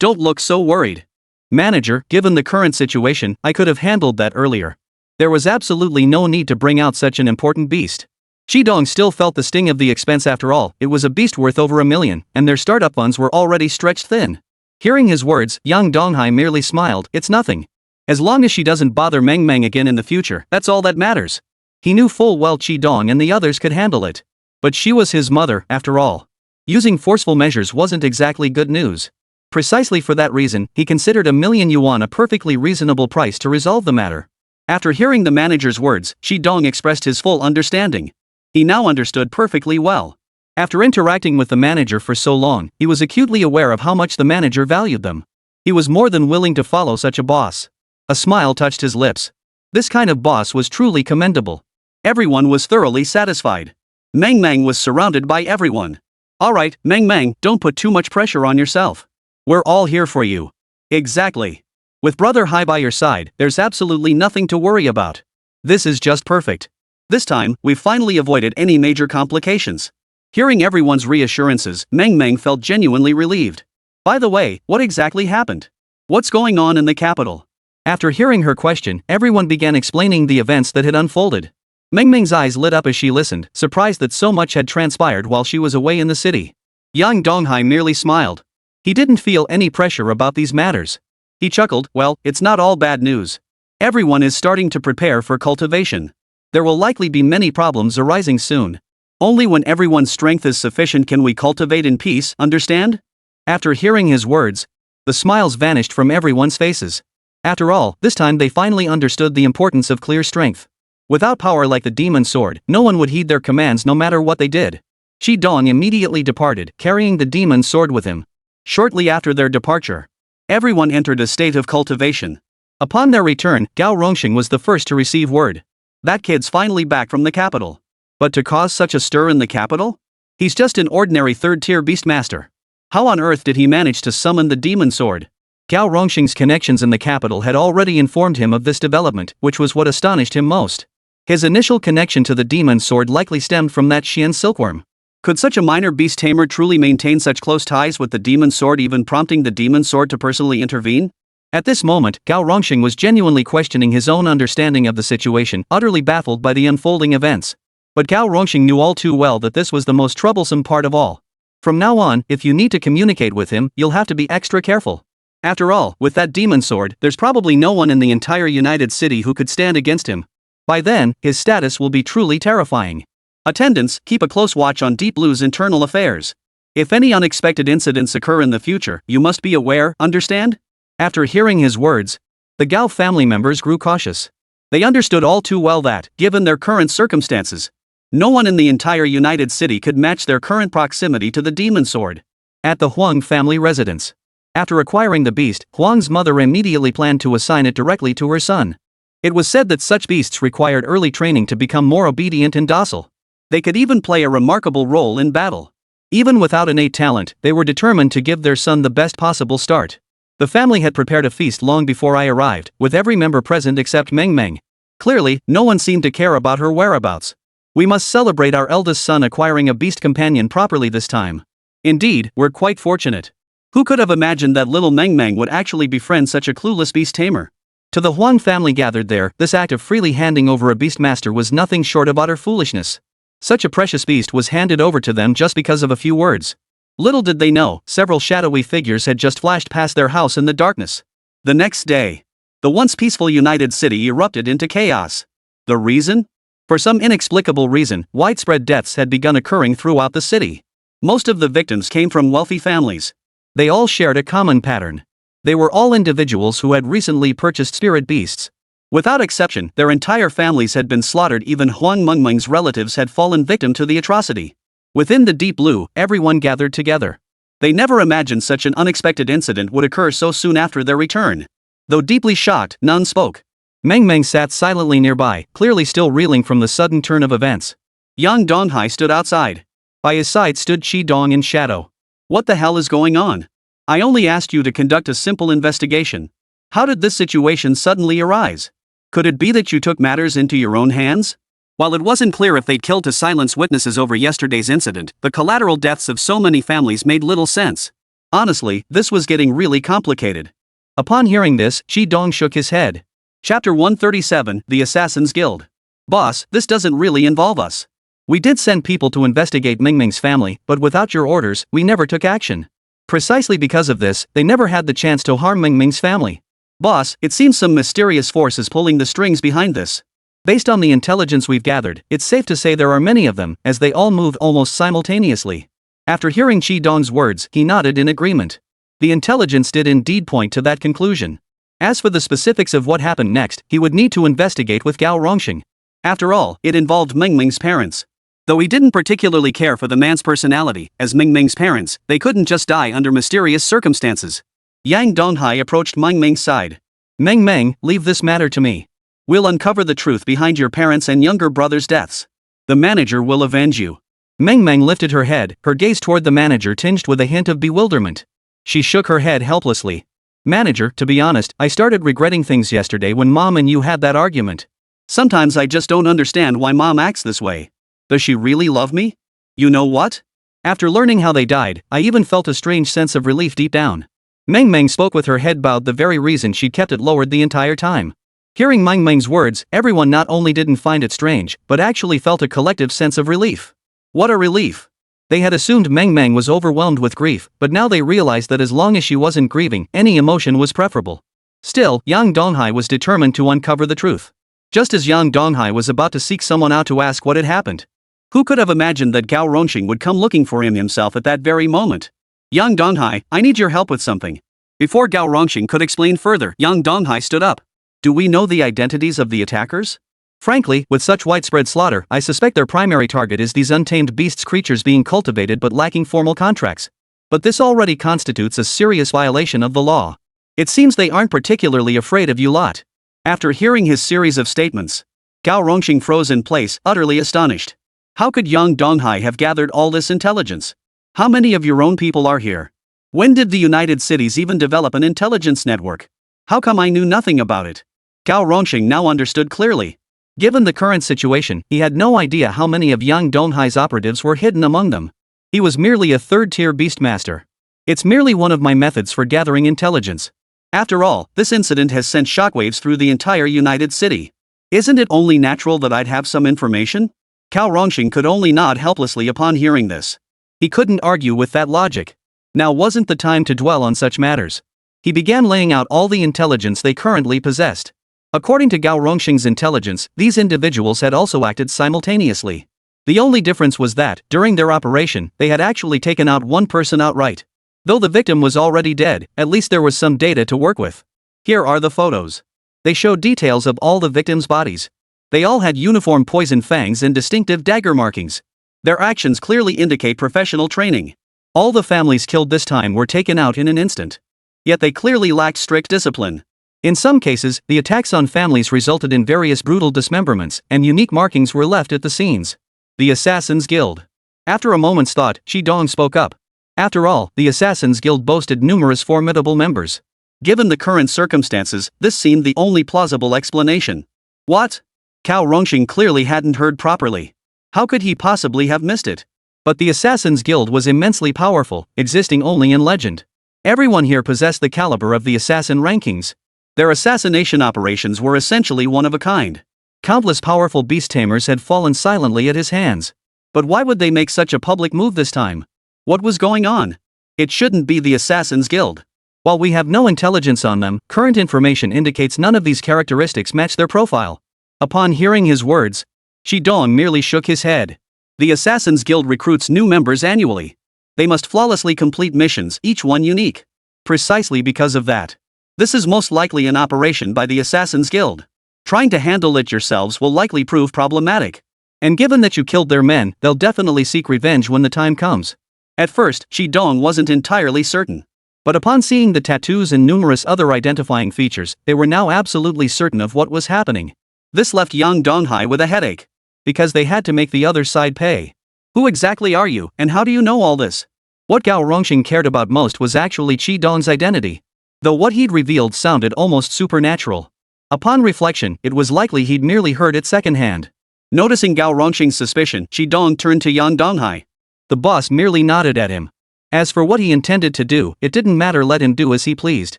Don't look so worried. Manager, given the current situation, I could have handled that earlier. There was absolutely no need to bring out such an important beast. Shidong still felt the sting of the expense. After all, it was a beast worth over $1 million, and their startup funds were already stretched thin. Hearing his words, Yang Donghai merely smiled. It's nothing. As long as she doesn't bother Meng again in the future, that's all that matters. He knew full well Qidong and the others could handle it. But she was his mother, after all. Using forceful measures wasn't exactly good news. Precisely for that reason, he considered $1 million yuan a perfectly reasonable price to resolve the matter. After hearing the manager's words, Qidong expressed his full understanding. He now understood perfectly well. After interacting with the manager for so long, he was acutely aware of how much the manager valued them. He was more than willing to follow such a boss. A smile touched his lips. This kind of boss was truly commendable. Everyone was thoroughly satisfied. Meng was surrounded by everyone. Alright, Meng, don't put too much pressure on yourself. We're all here for you. Exactly. With Brother Hai by your side, there's absolutely nothing to worry about. This is just perfect. This time, we've finally avoided any major complications. Hearing everyone's reassurances, Meng felt genuinely relieved. By the way, what exactly happened? What's going on in the capital? After hearing her question, everyone began explaining the events that had unfolded. Meng's eyes lit up as she listened, surprised that so much had transpired while she was away in the city. Yang Donghai merely smiled. He didn't feel any pressure about these matters. He chuckled, well, it's not all bad news. Everyone is starting to prepare for cultivation. There will likely be many problems arising soon. Only when everyone's strength is sufficient can we cultivate in peace, understand? After hearing his words, the smiles vanished from everyone's faces. After all, this time they finally understood the importance of clear strength. Without power like the demon sword, no one would heed their commands no matter what they did. Qidong immediately departed, carrying the demon sword with him. Shortly after their departure, everyone entered a state of cultivation. Upon their return, Gao Rongxing was the first to receive word. That kid's finally back from the capital. But to cause such a stir in the capital? He's just an ordinary third-tier beastmaster. How on earth did he manage to summon the demon sword? Gao Rongxing's connections in the capital had already informed him of this development, which was what astonished him most. His initial connection to the demon sword likely stemmed from that Xian silkworm. Could such a minor beast tamer truly maintain such close ties with the demon sword, even prompting the demon sword to personally intervene? At this moment, Gao Rongxing was genuinely questioning his own understanding of the situation, utterly baffled by the unfolding events. But Gao Rongxing knew all too well that this was the most troublesome part of all. From now on, if you need to communicate with him, you'll have to be extra careful. After all, with that demon sword, there's probably no one in the entire United City who could stand against him. By then, his status will be truly terrifying. Attendants, keep a close watch on Deep Blue's internal affairs. If any unexpected incidents occur in the future, you must be aware, understand? After hearing his words, the Gao family members grew cautious. They understood all too well that, given their current circumstances, no one in the entire United City could match their current proximity to the demon sword. At the Huang family residence. After acquiring the beast, Huang's mother immediately planned to assign it directly to her son. It was said that such beasts required early training to become more obedient and docile. They could even play a remarkable role in battle. Even without innate talent, they were determined to give their son the best possible start. The family had prepared a feast long before I arrived, with every member present except Meng Meng. Clearly, no one seemed to care about her whereabouts. We must celebrate our eldest son acquiring a beast companion properly this time. Indeed, we're quite fortunate. Who could have imagined that little Meng Meng would actually befriend such a clueless beast tamer? To the Huang family gathered there, this act of freely handing over a beastmaster was nothing short of utter foolishness. Such a precious beast was handed over to them just because of a few words. Little did they know, several shadowy figures had just flashed past their house in the darkness. The next day, the once peaceful United City erupted into chaos. The reason? For some inexplicable reason, widespread deaths had begun occurring throughout the city. Most of the victims came from wealthy families. They all shared a common pattern. They were all individuals who had recently purchased spirit beasts. Without exception, their entire families had been slaughtered. Even Huang Mengmeng's relatives had fallen victim to the atrocity. Within the Deep Blue, everyone gathered together. They never imagined such an unexpected incident would occur so soon after their return. Though deeply shocked, none spoke. Meng Meng sat silently nearby, clearly still reeling from the sudden turn of events. Yang Donghai stood outside. By his side stood Qi Dong in shadow. What the hell is going on? I only asked you to conduct a simple investigation. How did this situation suddenly arise? Could it be that you took matters into your own hands? While it wasn't clear if they'd killed to silence witnesses over yesterday's incident, the collateral deaths of so many families made little sense. Honestly, this was getting really complicated. Upon hearing this, Qi Dong shook his head. Chapter 137, The Assassin's Guild. Boss, this doesn't really involve us. We did send people to investigate Meng Meng's family, but without your orders, we never took action. Precisely because of this, they never had the chance to harm Meng Meng's family. Boss, it seems some mysterious force is pulling the strings behind this. Based on the intelligence we've gathered, it's safe to say there are many of them, as they all moved almost simultaneously. After hearing Qi Dong's words, he nodded in agreement. The intelligence did indeed point to that conclusion. As for the specifics of what happened next, he would need to investigate with Gao Rongxing. After all, it involved Meng Meng's parents. Though he didn't particularly care for the man's personality, as Meng Meng's parents, they couldn't just die under mysterious circumstances. Yang Donghai approached Meng Meng's side. Meng Meng, leave this matter to me. We'll uncover the truth behind your parents' and younger brother's deaths. The manager will avenge you. Meng Meng lifted her head, her gaze toward the manager tinged with a hint of bewilderment. She shook her head helplessly. Manager, to be honest, I started regretting things yesterday when Mom and you had that argument. Sometimes I just don't understand why Mom acts this way. Does she really love me? You know what? After learning how they died, I even felt a strange sense of relief deep down. Meng Meng spoke with her head bowed, the very reason she kept it lowered the entire time. Hearing Meng Meng's words, everyone not only didn't find it strange, but actually felt a collective sense of relief. What a relief! They had assumed Meng Meng was overwhelmed with grief, but now they realized that as long as she wasn't grieving, any emotion was preferable. Still, Yang Donghai was determined to uncover the truth. Just as Yang Donghai was about to seek someone out to ask what had happened. Who could have imagined that Gao Rongxing would come looking for him himself at that very moment? Yang Donghai, I need your help with something. Before Gao Rongxing could explain further, Yang Donghai stood up. Do we know the identities of the attackers? Frankly, with such widespread slaughter, I suspect their primary target is these untamed beasts, creatures being cultivated but lacking formal contracts. But this already constitutes a serious violation of the law. It seems they aren't particularly afraid of you lot. After hearing his series of statements, Gao Rongxing froze in place, utterly astonished. How could Yang Donghai have gathered all this intelligence? How many of your own people are here? When did the United Cities even develop an intelligence network? How come I knew nothing about it? Gao Rongxing now understood clearly. Given the current situation, he had no idea how many of Yang Donghai's operatives were hidden among them. He was merely a third-tier beastmaster. It's merely one of my methods for gathering intelligence. After all, this incident has sent shockwaves through the entire United City. Isn't it only natural that I'd have some information? Gao Rongxing could only nod helplessly upon hearing this. He couldn't argue with that logic. Now wasn't the time to dwell on such matters. He began laying out all the intelligence they currently possessed. According to Gao Rongxing's intelligence, these individuals had also acted simultaneously. The only difference was that, during their operation, they had actually taken out one person outright. Though the victim was already dead, at least there was some data to work with. Here are the photos. They showed details of all the victims' bodies. They all had uniform poison fangs and distinctive dagger markings. Their actions clearly indicate professional training. All the families killed this time were taken out in an instant. Yet they clearly lacked strict discipline. In some cases, the attacks on families resulted in various brutal dismemberments, and unique markings were left at the scenes. The Assassins' Guild. After a moment's thought, Shi Dong spoke up. After all, the Assassins' Guild boasted numerous formidable members. Given the current circumstances, this seemed the only plausible explanation. What? Cao Rongxing clearly hadn't heard properly. How could he possibly have missed it? But the Assassins' Guild was immensely powerful, existing only in legend. Everyone here possessed the caliber of the assassin rankings. Their assassination operations were essentially one of a kind. Countless powerful beast tamers had fallen silently at his hands. But why would they make such a public move this time? What was going on? It shouldn't be the Assassins' Guild. While we have no intelligence on them, current information indicates none of these characteristics match their profile. Upon hearing his words, Shi Dong merely shook his head. The Assassins' Guild recruits new members annually. They must flawlessly complete missions, each one unique. Precisely because of that. This is most likely an operation by the Assassins' Guild. Trying to handle it yourselves will likely prove problematic. And given that you killed their men, they'll definitely seek revenge when the time comes. At first, Shi Dong wasn't entirely certain. But upon seeing the tattoos and numerous other identifying features, they were now absolutely certain of what was happening. This left Yang Donghai with a headache. Because they had to make the other side pay. Who exactly are you, and how do you know all this? What Cao Rongxing cared about most was actually Shi Dong's identity. Though what he'd revealed sounded almost supernatural. Upon reflection, it was likely he'd merely heard it secondhand. Noticing Cao Rongxing's suspicion, Shi Dong turned to Yang Donghai. The boss merely nodded at him. As for what he intended to do, it didn't matter, let him do as he pleased.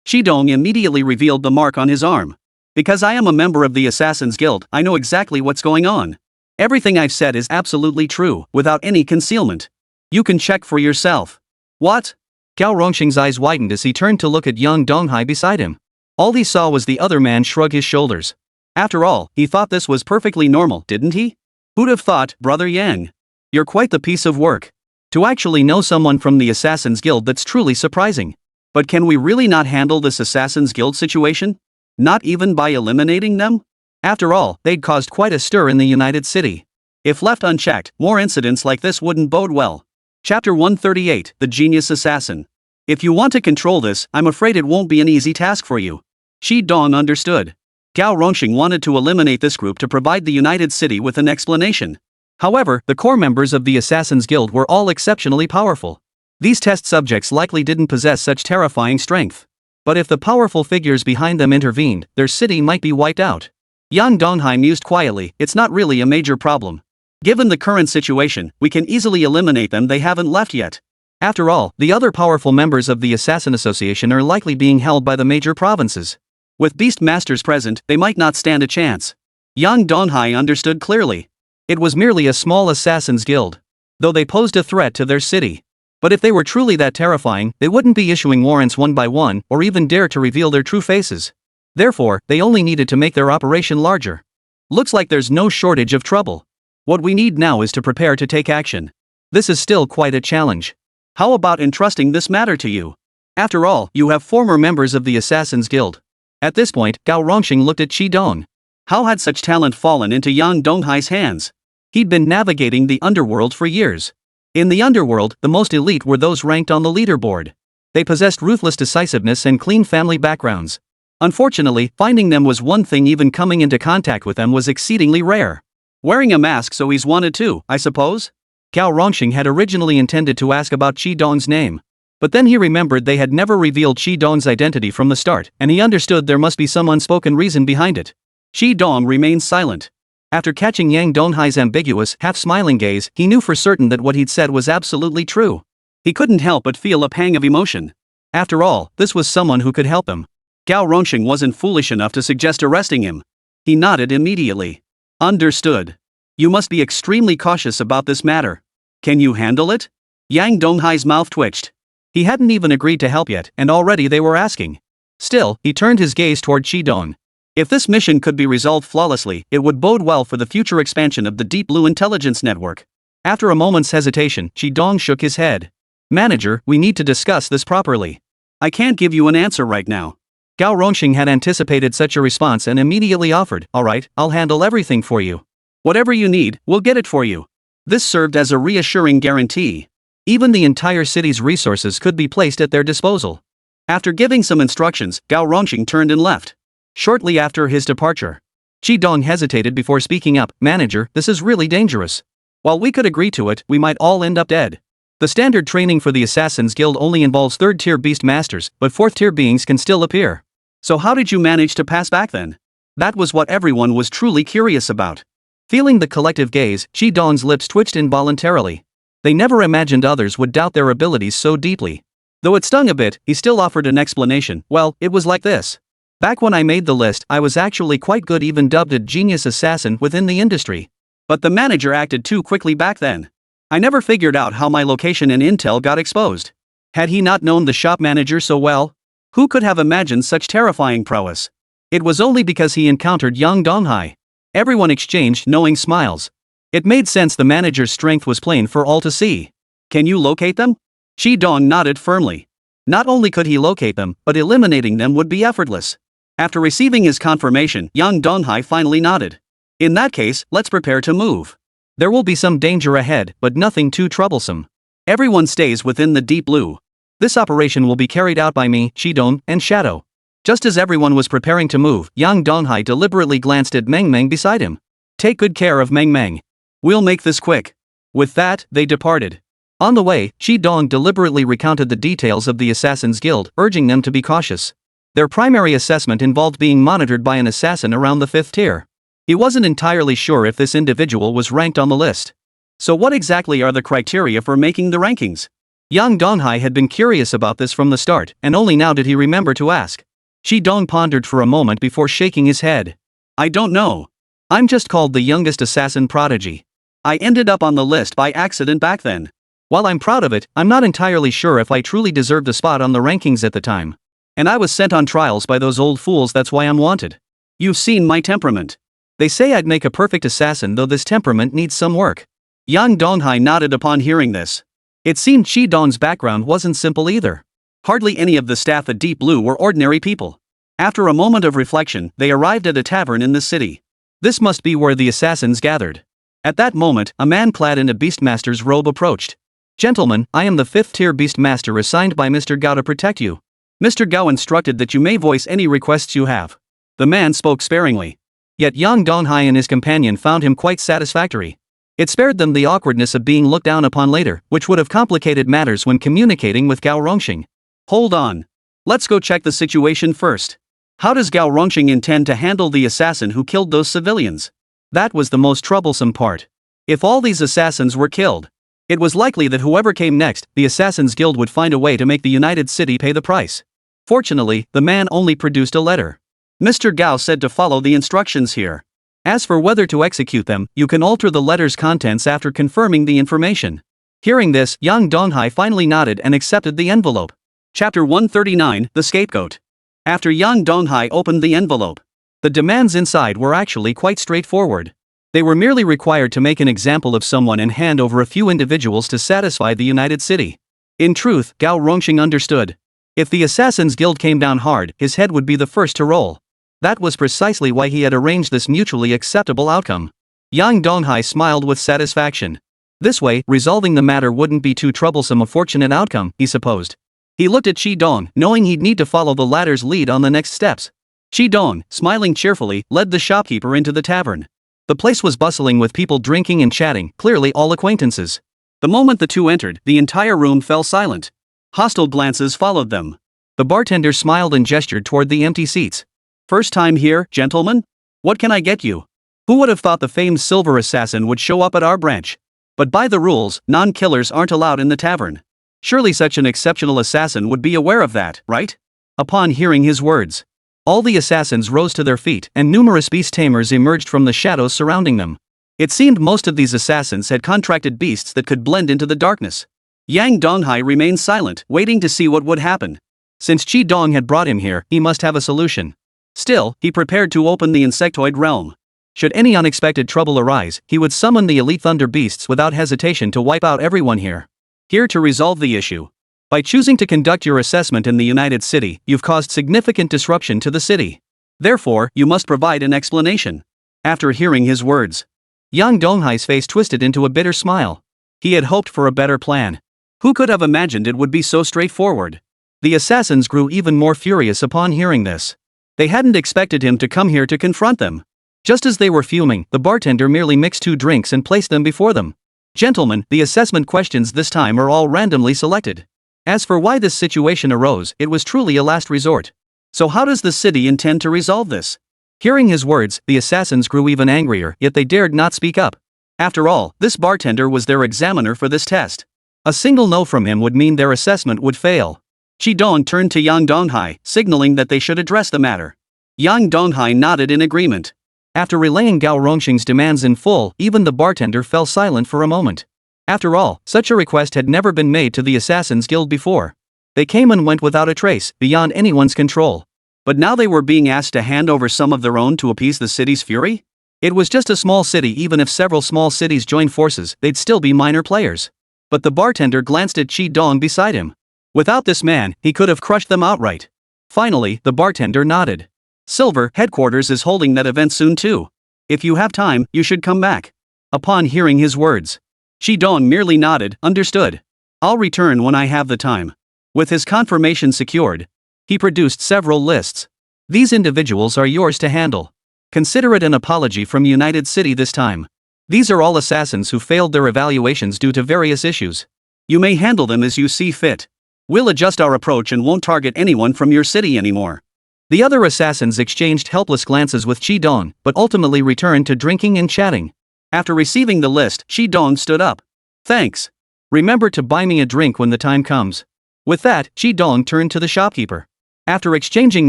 Shi Dong immediately revealed the mark on his arm. Because I am a member of the Assassins' Guild, I know exactly what's going on. Everything I've said is absolutely true, without any concealment. You can check for yourself. What? Cao Rongxing's eyes widened as he turned to look at Yang Donghai beside him. All he saw was the other man shrug his shoulders. After all, he thought this was perfectly normal, didn't he? Who'd have thought, Brother Yang? You're quite the piece of work. To actually know someone from the Assassins' Guild, that's truly surprising. But can we really not handle this Assassins' Guild situation? Not even by eliminating them? After all, they'd caused quite a stir in the United City. If left unchecked, more incidents like this wouldn't bode well. Chapter 138, The Genius Assassin. If you want to control this, I'm afraid it won't be an easy task for you. Shi Dong understood. Cao Rongxing wanted to eliminate this group to provide the United City with an explanation. However, the core members of the Assassins' Guild were all exceptionally powerful. These test subjects likely didn't possess such terrifying strength. But if the powerful figures behind them intervened, their city might be wiped out. Yang Donghai mused quietly, it's not really a major problem. Given the current situation, we can easily eliminate them, they haven't left yet. After all, the other powerful members of the Assassin Association are likely being held by the major provinces. With beast masters present, they might not stand a chance. Yang Donghai understood clearly. It was merely a small Assassins' Guild. Though they posed a threat to their city. But if they were truly that terrifying, they wouldn't be issuing warrants one by one, or even dare to reveal their true faces. Therefore, they only needed to make their operation larger. Looks like there's no shortage of trouble. What we need now is to prepare to take action. This is still quite a challenge. How about entrusting this matter to you? After all, you have former members of the Assassins' Guild. At this point, Cao Rongxing looked at Shi Dong. How had such talent fallen into Yang Donghai's hands? He'd been navigating the underworld for years. In the underworld, the most elite were those ranked on the leaderboard. They possessed ruthless decisiveness and clean family backgrounds. Unfortunately, finding them was one thing, even coming into contact with them was exceedingly rare. Wearing a mask, so he's wanted too, I suppose? Cao Rongxing had originally intended to ask about Shi Dong's name. But then he remembered they had never revealed Shi Dong's identity from the start, and he understood there must be some unspoken reason behind it. Shi Dong remained silent. After catching Yang Donghai's ambiguous, half-smiling gaze, he knew for certain that what he'd said was absolutely true. He couldn't help but feel a pang of emotion. After all, this was someone who could help him. Cao Rongxing wasn't foolish enough to suggest arresting him. He nodded immediately. Understood. You must be extremely cautious about this matter. Can you handle it? Yang Donghai's mouth twitched. He hadn't even agreed to help yet, and already they were asking. Still, he turned his gaze toward Shi Dong. If this mission could be resolved flawlessly, it would bode well for the future expansion of the Deep Blue Intelligence Network. After a moment's hesitation, Shi Dong shook his head. Manager, we need to discuss this properly. I can't give you an answer right now. Cao Rongxing had anticipated such a response and immediately offered, alright, I'll handle everything for you. Whatever you need, we'll get it for you. This served as a reassuring guarantee. Even the entire city's resources could be placed at their disposal. After giving some instructions, Gao Rongxing turned and left. Shortly after his departure, Qi Dong hesitated before speaking up. Manager, this is really dangerous. While we could agree to it, we might all end up dead. The standard training for the Assassin's Guild only involves 3rd-tier beast masters, but 4th-tier beings can still appear. So how did you manage to pass back then? That was what everyone was truly curious about. Feeling the collective gaze, Qi Dong's lips twitched involuntarily. They never imagined others would doubt their abilities so deeply. Though it stung a bit, he still offered an explanation. Well, it was like this. Back when I made the list, I was actually quite good, even dubbed a genius assassin within the industry. But the manager acted too quickly back then. I never figured out how my location and intel got exposed. Had he not known the shop manager so well? Who could have imagined such terrifying prowess? It was only because he encountered young Donghai. Everyone exchanged knowing smiles. It made sense, the manager's strength was plain for all to see. Can you locate them? Qi Dong nodded firmly. Not only could he locate them, but eliminating them would be effortless. After receiving his confirmation, young Donghai finally nodded. In that case, let's prepare to move. There will be some danger ahead, but nothing too troublesome. Everyone stays within the deep blue. This operation will be carried out by me, Qi Dong, and Shadow. Just as everyone was preparing to move, young Donghai deliberately glanced at Meng Meng beside him. Take good care of Meng Meng. We'll make this quick. With that, they departed. On the way, Qi Dong deliberately recounted the details of the Assassin's Guild, urging them to be cautious. Their primary assessment involved being monitored by an assassin around the 5th tier. He wasn't entirely sure if this individual was ranked on the list. So what exactly are the criteria for making the rankings? Young Donghai had been curious about this from the start, and only now did he remember to ask. Qi Dong pondered for a moment before shaking his head. I don't know. I'm just called the youngest assassin prodigy. I ended up on the list by accident back then. While I'm proud of it, I'm not entirely sure if I truly deserved a spot on the rankings at the time. And I was sent on trials by those old fools, that's why I'm wanted. You've seen my temperament. They say I'd make a perfect assassin, though this temperament needs some work. Young Donghai nodded upon hearing this. It seemed Qi Dong's background wasn't simple either. Hardly any of the staff at Deep Blue were ordinary people. After a moment of reflection, they arrived at a tavern in the city. This must be where the assassins gathered. At that moment, a man clad in a beastmaster's robe approached. Gentlemen, I am the 5th-tier beastmaster assigned by Mr. Gao to protect you. Mr. Gao instructed that you may voice any requests you have. The man spoke sparingly. Yet young Donghai and his companion found him quite satisfactory. It spared them the awkwardness of being looked down upon later, which would have complicated matters when communicating with Gao Rongxing. Hold on. Let's go check the situation first. How does Gao Rongxing intend to handle the assassin who killed those civilians? That was the most troublesome part. If all these assassins were killed, it was likely that whoever came next, the Assassin's Guild would find a way to make the United City pay the price. Fortunately, the man only produced a letter. Mr. Gao said to follow the instructions here. As for whether to execute them, you can alter the letter's contents after confirming the information. Hearing this, young Donghai finally nodded and accepted the envelope. Chapter 139, The Scapegoat. After young Donghai opened the envelope, the demands inside were actually quite straightforward. They were merely required to make an example of someone and hand over a few individuals to satisfy the United City. In truth, Gao Rongxing understood. If the Assassin's Guild came down hard, his head would be the first to roll. That was precisely why he had arranged this mutually acceptable outcome. Young Donghai smiled with satisfaction. This way, resolving the matter wouldn't be too troublesome a fortunate outcome, he supposed. He looked at Qi Dong, knowing he'd need to follow the latter's lead on the next steps. Qi Dong, smiling cheerfully, led the shopkeeper into the tavern. The place was bustling with people drinking and chatting, clearly all acquaintances. The moment the two entered, the entire room fell silent. Hostile glances followed them. The bartender smiled and gestured toward the empty seats. First time here, gentlemen? What can I get you? Who would have thought the famed silver assassin would show up at our branch? But by the rules, non-killers aren't allowed in the tavern. Surely such an exceptional assassin would be aware of that, right? Upon hearing his words, all the assassins rose to their feet and numerous beast tamers emerged from the shadows surrounding them. It seemed most of these assassins had contracted beasts that could blend into the darkness. Yang Donghai remained silent, waiting to see what would happen. Since Qi Dong had brought him here, he must have a solution. Still, he prepared to open the insectoid realm. Should any unexpected trouble arise, he would summon the elite thunder beasts without hesitation to wipe out everyone here. Here to resolve the issue. By choosing to conduct your assessment in the United City, you've caused significant disruption to the city. Therefore, you must provide an explanation. After hearing his words, young Donghai's face twisted into a bitter smile. He had hoped for a better plan. Who could have imagined it would be so straightforward? The assassins grew even more furious upon hearing this. They hadn't expected him to come here to confront them. Just as they were fuming, the bartender merely mixed 2 drinks and placed them before them. Gentlemen, the assessment questions this time are all randomly selected. As for why this situation arose, it was truly a last resort. So how does the city intend to resolve this? Hearing his words, the assassins grew even angrier, yet they dared not speak up. After all, this bartender was their examiner for this test. A single no from him would mean their assessment would fail. Chi-dong turned to Yang Donghai, signaling that they should address the matter. Yang Donghai nodded in agreement. After relaying Gao Rongxing's demands in full, even the bartender fell silent for a moment. After all, such a request had never been made to the Assassin's Guild before. They came and went without a trace, beyond anyone's control. But now they were being asked to hand over some of their own to appease the city's fury? It was just a small city. Even if several small cities joined forces, they'd still be minor players. But the bartender glanced at Chi-dong beside him. Without this man, he could have crushed them outright. Finally, the bartender nodded. Silver Headquarters is holding that event soon too. If you have time, you should come back. Upon hearing his words, Chi-dong merely nodded, understood. I'll return when I have the time. With his confirmation secured, he produced several lists. These individuals are yours to handle. Consider it an apology from United City this time. These are all assassins who failed their evaluations due to various issues. You may handle them as you see fit. We'll adjust our approach and won't target anyone from your city anymore. The other assassins exchanged helpless glances with Chi-dong, but ultimately returned to drinking and chatting. After receiving the list, Chi-dong stood up. Thanks. Remember to buy me a drink when the time comes. With that, Chi-dong turned to the shopkeeper. After exchanging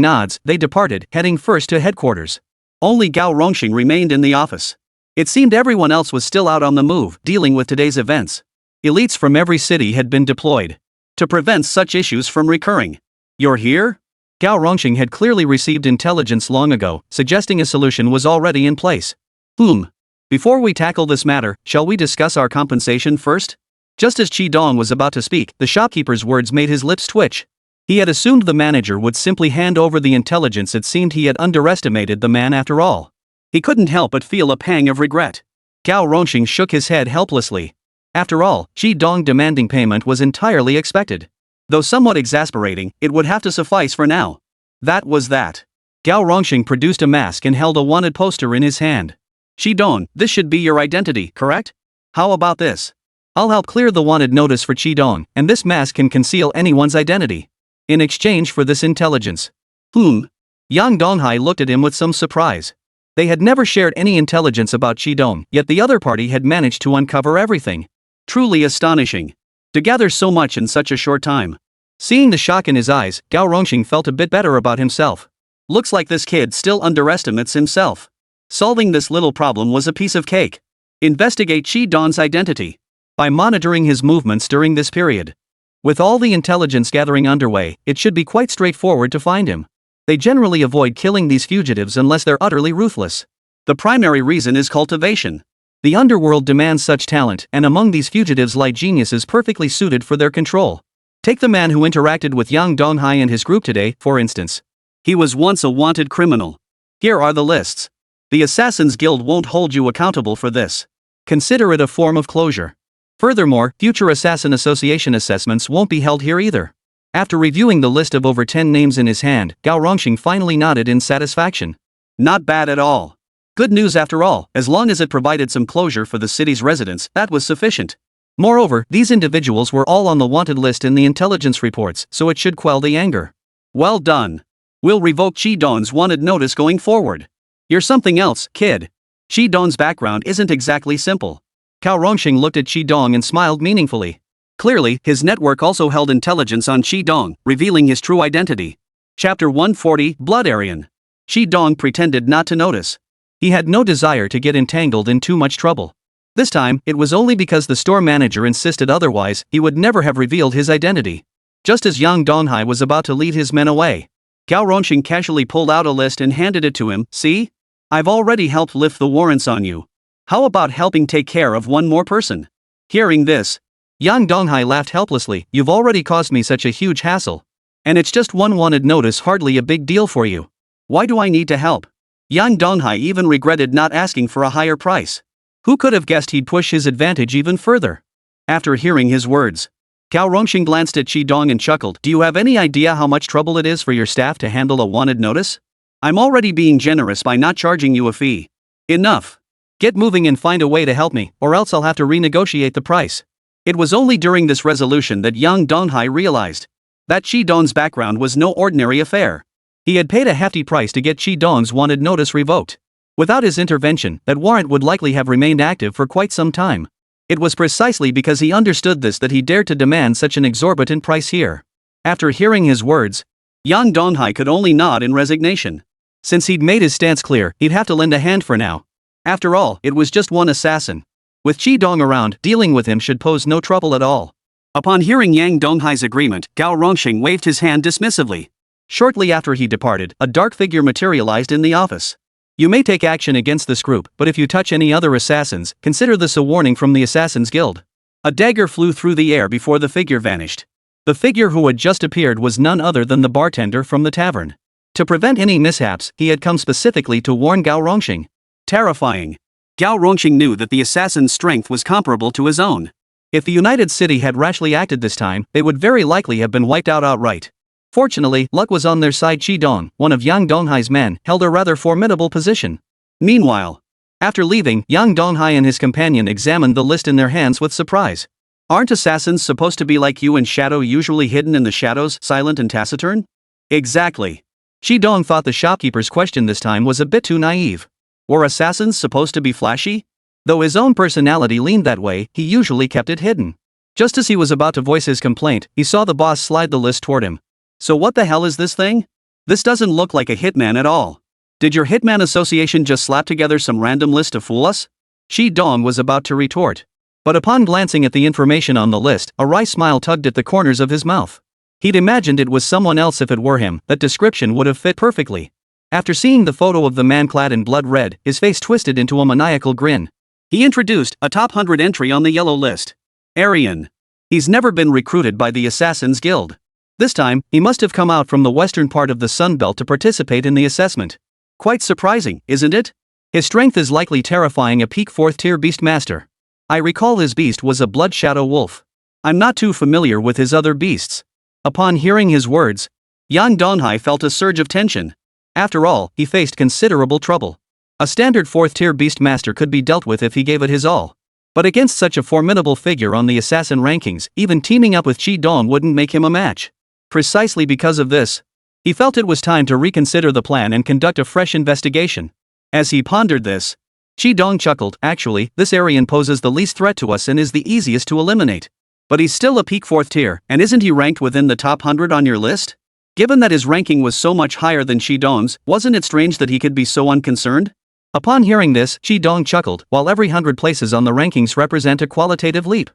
nods, they departed, heading first to headquarters. Only Gao Rongxing remained in the office. It seemed everyone else was still out on the move, dealing with today's events. Elites from every city had been deployed to prevent such issues from recurring. You're here? Gao Rongxing had clearly received intelligence long ago, suggesting a solution was already in place. Before we tackle this matter, shall we discuss our compensation first? Just as Chi-dong was about to speak, the shopkeeper's words made his lips twitch. He had assumed the manager would simply hand over the intelligence. It seemed he had underestimated the man after all. He couldn't help but feel a pang of regret. Gao Rongxing shook his head helplessly. After all, Chi-dong demanding payment was entirely expected. Though somewhat exasperating, it would have to suffice for now. That was that. Gao Rongxing produced a mask and held a wanted poster in his hand. Chi-dong, this should be your identity, correct? How about this? I'll help clear the wanted notice for Chi-dong, and this mask can conceal anyone's identity. In exchange for this intelligence. Yang Donghai looked at him with some surprise. They had never shared any intelligence about Chi-dong, yet the other party had managed to uncover everything. Truly astonishing. To gather so much in such a short time. Seeing the shock in his eyes, Gao Rongxing felt a bit better about himself. Looks like this kid still underestimates himself. Solving this little problem was a piece of cake. Investigate Chi-dong's identity by monitoring his movements during this period. With all the intelligence gathering underway, it should be quite straightforward to find him. They generally avoid killing these fugitives unless they're utterly ruthless. The primary reason is cultivation. The underworld demands such talent, and among these fugitives lie geniuses perfectly suited for their control. Take the man who interacted with Yang Donghai and his group today, for instance. He was once a wanted criminal. Here are the lists. The Assassin's Guild won't hold you accountable for this. Consider it a form of closure. Furthermore, future Assassin Association assessments won't be held here either. After reviewing the list of over 10 names in his hand, Gao Rongxing finally nodded in satisfaction. Not bad at all. Good news after all, as long as it provided some closure for the city's residents, that was sufficient. Moreover, these individuals were all on the wanted list in the intelligence reports, so it should quell the anger. Well done. We'll revoke Chi-dong's wanted notice going forward. You're something else, kid. Chi-dong's background isn't exactly simple. Gao Rongxing looked at Chi-dong and smiled meaningfully. Clearly, his network also held intelligence on Chi-dong, revealing his true identity. Chapter 140, Bloodlines. Chi-dong pretended not to notice. He had no desire to get entangled in too much trouble. This time, it was only because the store manager insisted otherwise. He would never have revealed his identity. Just as Yang Donghai was about to lead his men away, Gao Rongxing casually pulled out a list and handed it to him. See? I've already helped lift the warrants on you. How about helping take care of one more person? Hearing this, Yang Donghai laughed helplessly. You've already caused me such a huge hassle. And it's just one wanted notice, hardly a big deal for you. Why do I need to help? Yang Donghai even regretted not asking for a higher price. Who could have guessed he'd push his advantage even further? After hearing his words, Gao Rongxing glanced at Qi Dong and chuckled. Do you have any idea how much trouble it is for your staff to handle a wanted notice? I'm already being generous by not charging you a fee. Enough. Get moving and find a way to help me, or else I'll have to renegotiate the price. It was only during this resolution that young Donghai realized that Qi Dong's background was no ordinary affair. He had paid a hefty price to get Qi Dong's wanted notice revoked. Without his intervention, that warrant would likely have remained active for quite some time. It was precisely because he understood this that he dared to demand such an exorbitant price here. After hearing his words, Yang Donghai could only nod in resignation. Since he'd made his stance clear, he'd have to lend a hand for now. After all, it was just one assassin. With Qi Dong around, dealing with him should pose no trouble at all. Upon hearing Yang Donghai's agreement, Gao Rongxing waved his hand dismissively. Shortly after he departed, a dark figure materialized in the office. You may take action against this group, but if you touch any other assassins, consider this a warning from the Assassin's Guild. A dagger flew through the air before the figure vanished. The figure who had just appeared was none other than the bartender from the tavern. To prevent any mishaps, he had come specifically to warn Gao Rongxing. Terrifying. Gao Rongxing knew that the assassin's strength was comparable to his own. If the United City had rashly acted this time, they would very likely have been wiped out outright. Fortunately, luck was on their side. Qi Dong, one of Yang Donghai's men, held a rather formidable position. Meanwhile, after leaving, Yang Donghai and his companion examined the list in their hands with surprise. Aren't assassins supposed to be like you in shadow, usually hidden in the shadows, silent and taciturn? Exactly. Qi Dong thought the shopkeeper's question this time was a bit too naive. Were assassins supposed to be flashy? Though his own personality leaned that way, he usually kept it hidden. Just as he was about to voice his complaint, he saw the boss slide the list toward him. So what the hell is this thing? This doesn't look like a hitman at all. Did your hitman association just slap together some random list to fool us? Qi Dong was about to retort. But upon glancing at the information on the list, a wry smile tugged at the corners of his mouth. He'd imagined it was someone else. If it were him, that description would have fit perfectly. After seeing the photo of the man clad in blood red, his face twisted into a maniacal grin. He introduced a top 100 entry on the yellow list. Aryan. He's never been recruited by the Assassin's Guild. This time, he must have come out from the western part of the Sun Belt to participate in the assessment. Quite surprising, isn't it? His strength is likely terrifying a peak 4th tier beast master. I recall his beast was a blood shadow wolf. I'm not too familiar with his other beasts. Upon hearing his words, Yang Donghai felt a surge of tension. After all, he faced considerable trouble. A standard 4th tier beast master could be dealt with if he gave it his all. But against such a formidable figure on the assassin rankings, even teaming up with Qi Dong wouldn't make him a match. Precisely because of this, he felt it was time to reconsider the plan and conduct a fresh investigation. As he pondered this, Qi Dong chuckled. Actually, this Aryan poses the least threat to us and is the easiest to eliminate. But he's still a peak 4th tier, and isn't he ranked within the top 100 on your list? Given that his ranking was so much higher than Qi Dong's, wasn't it strange that he could be so unconcerned? Upon hearing this, Qi Dong chuckled. While every 100 places on the rankings represent a qualitative leap.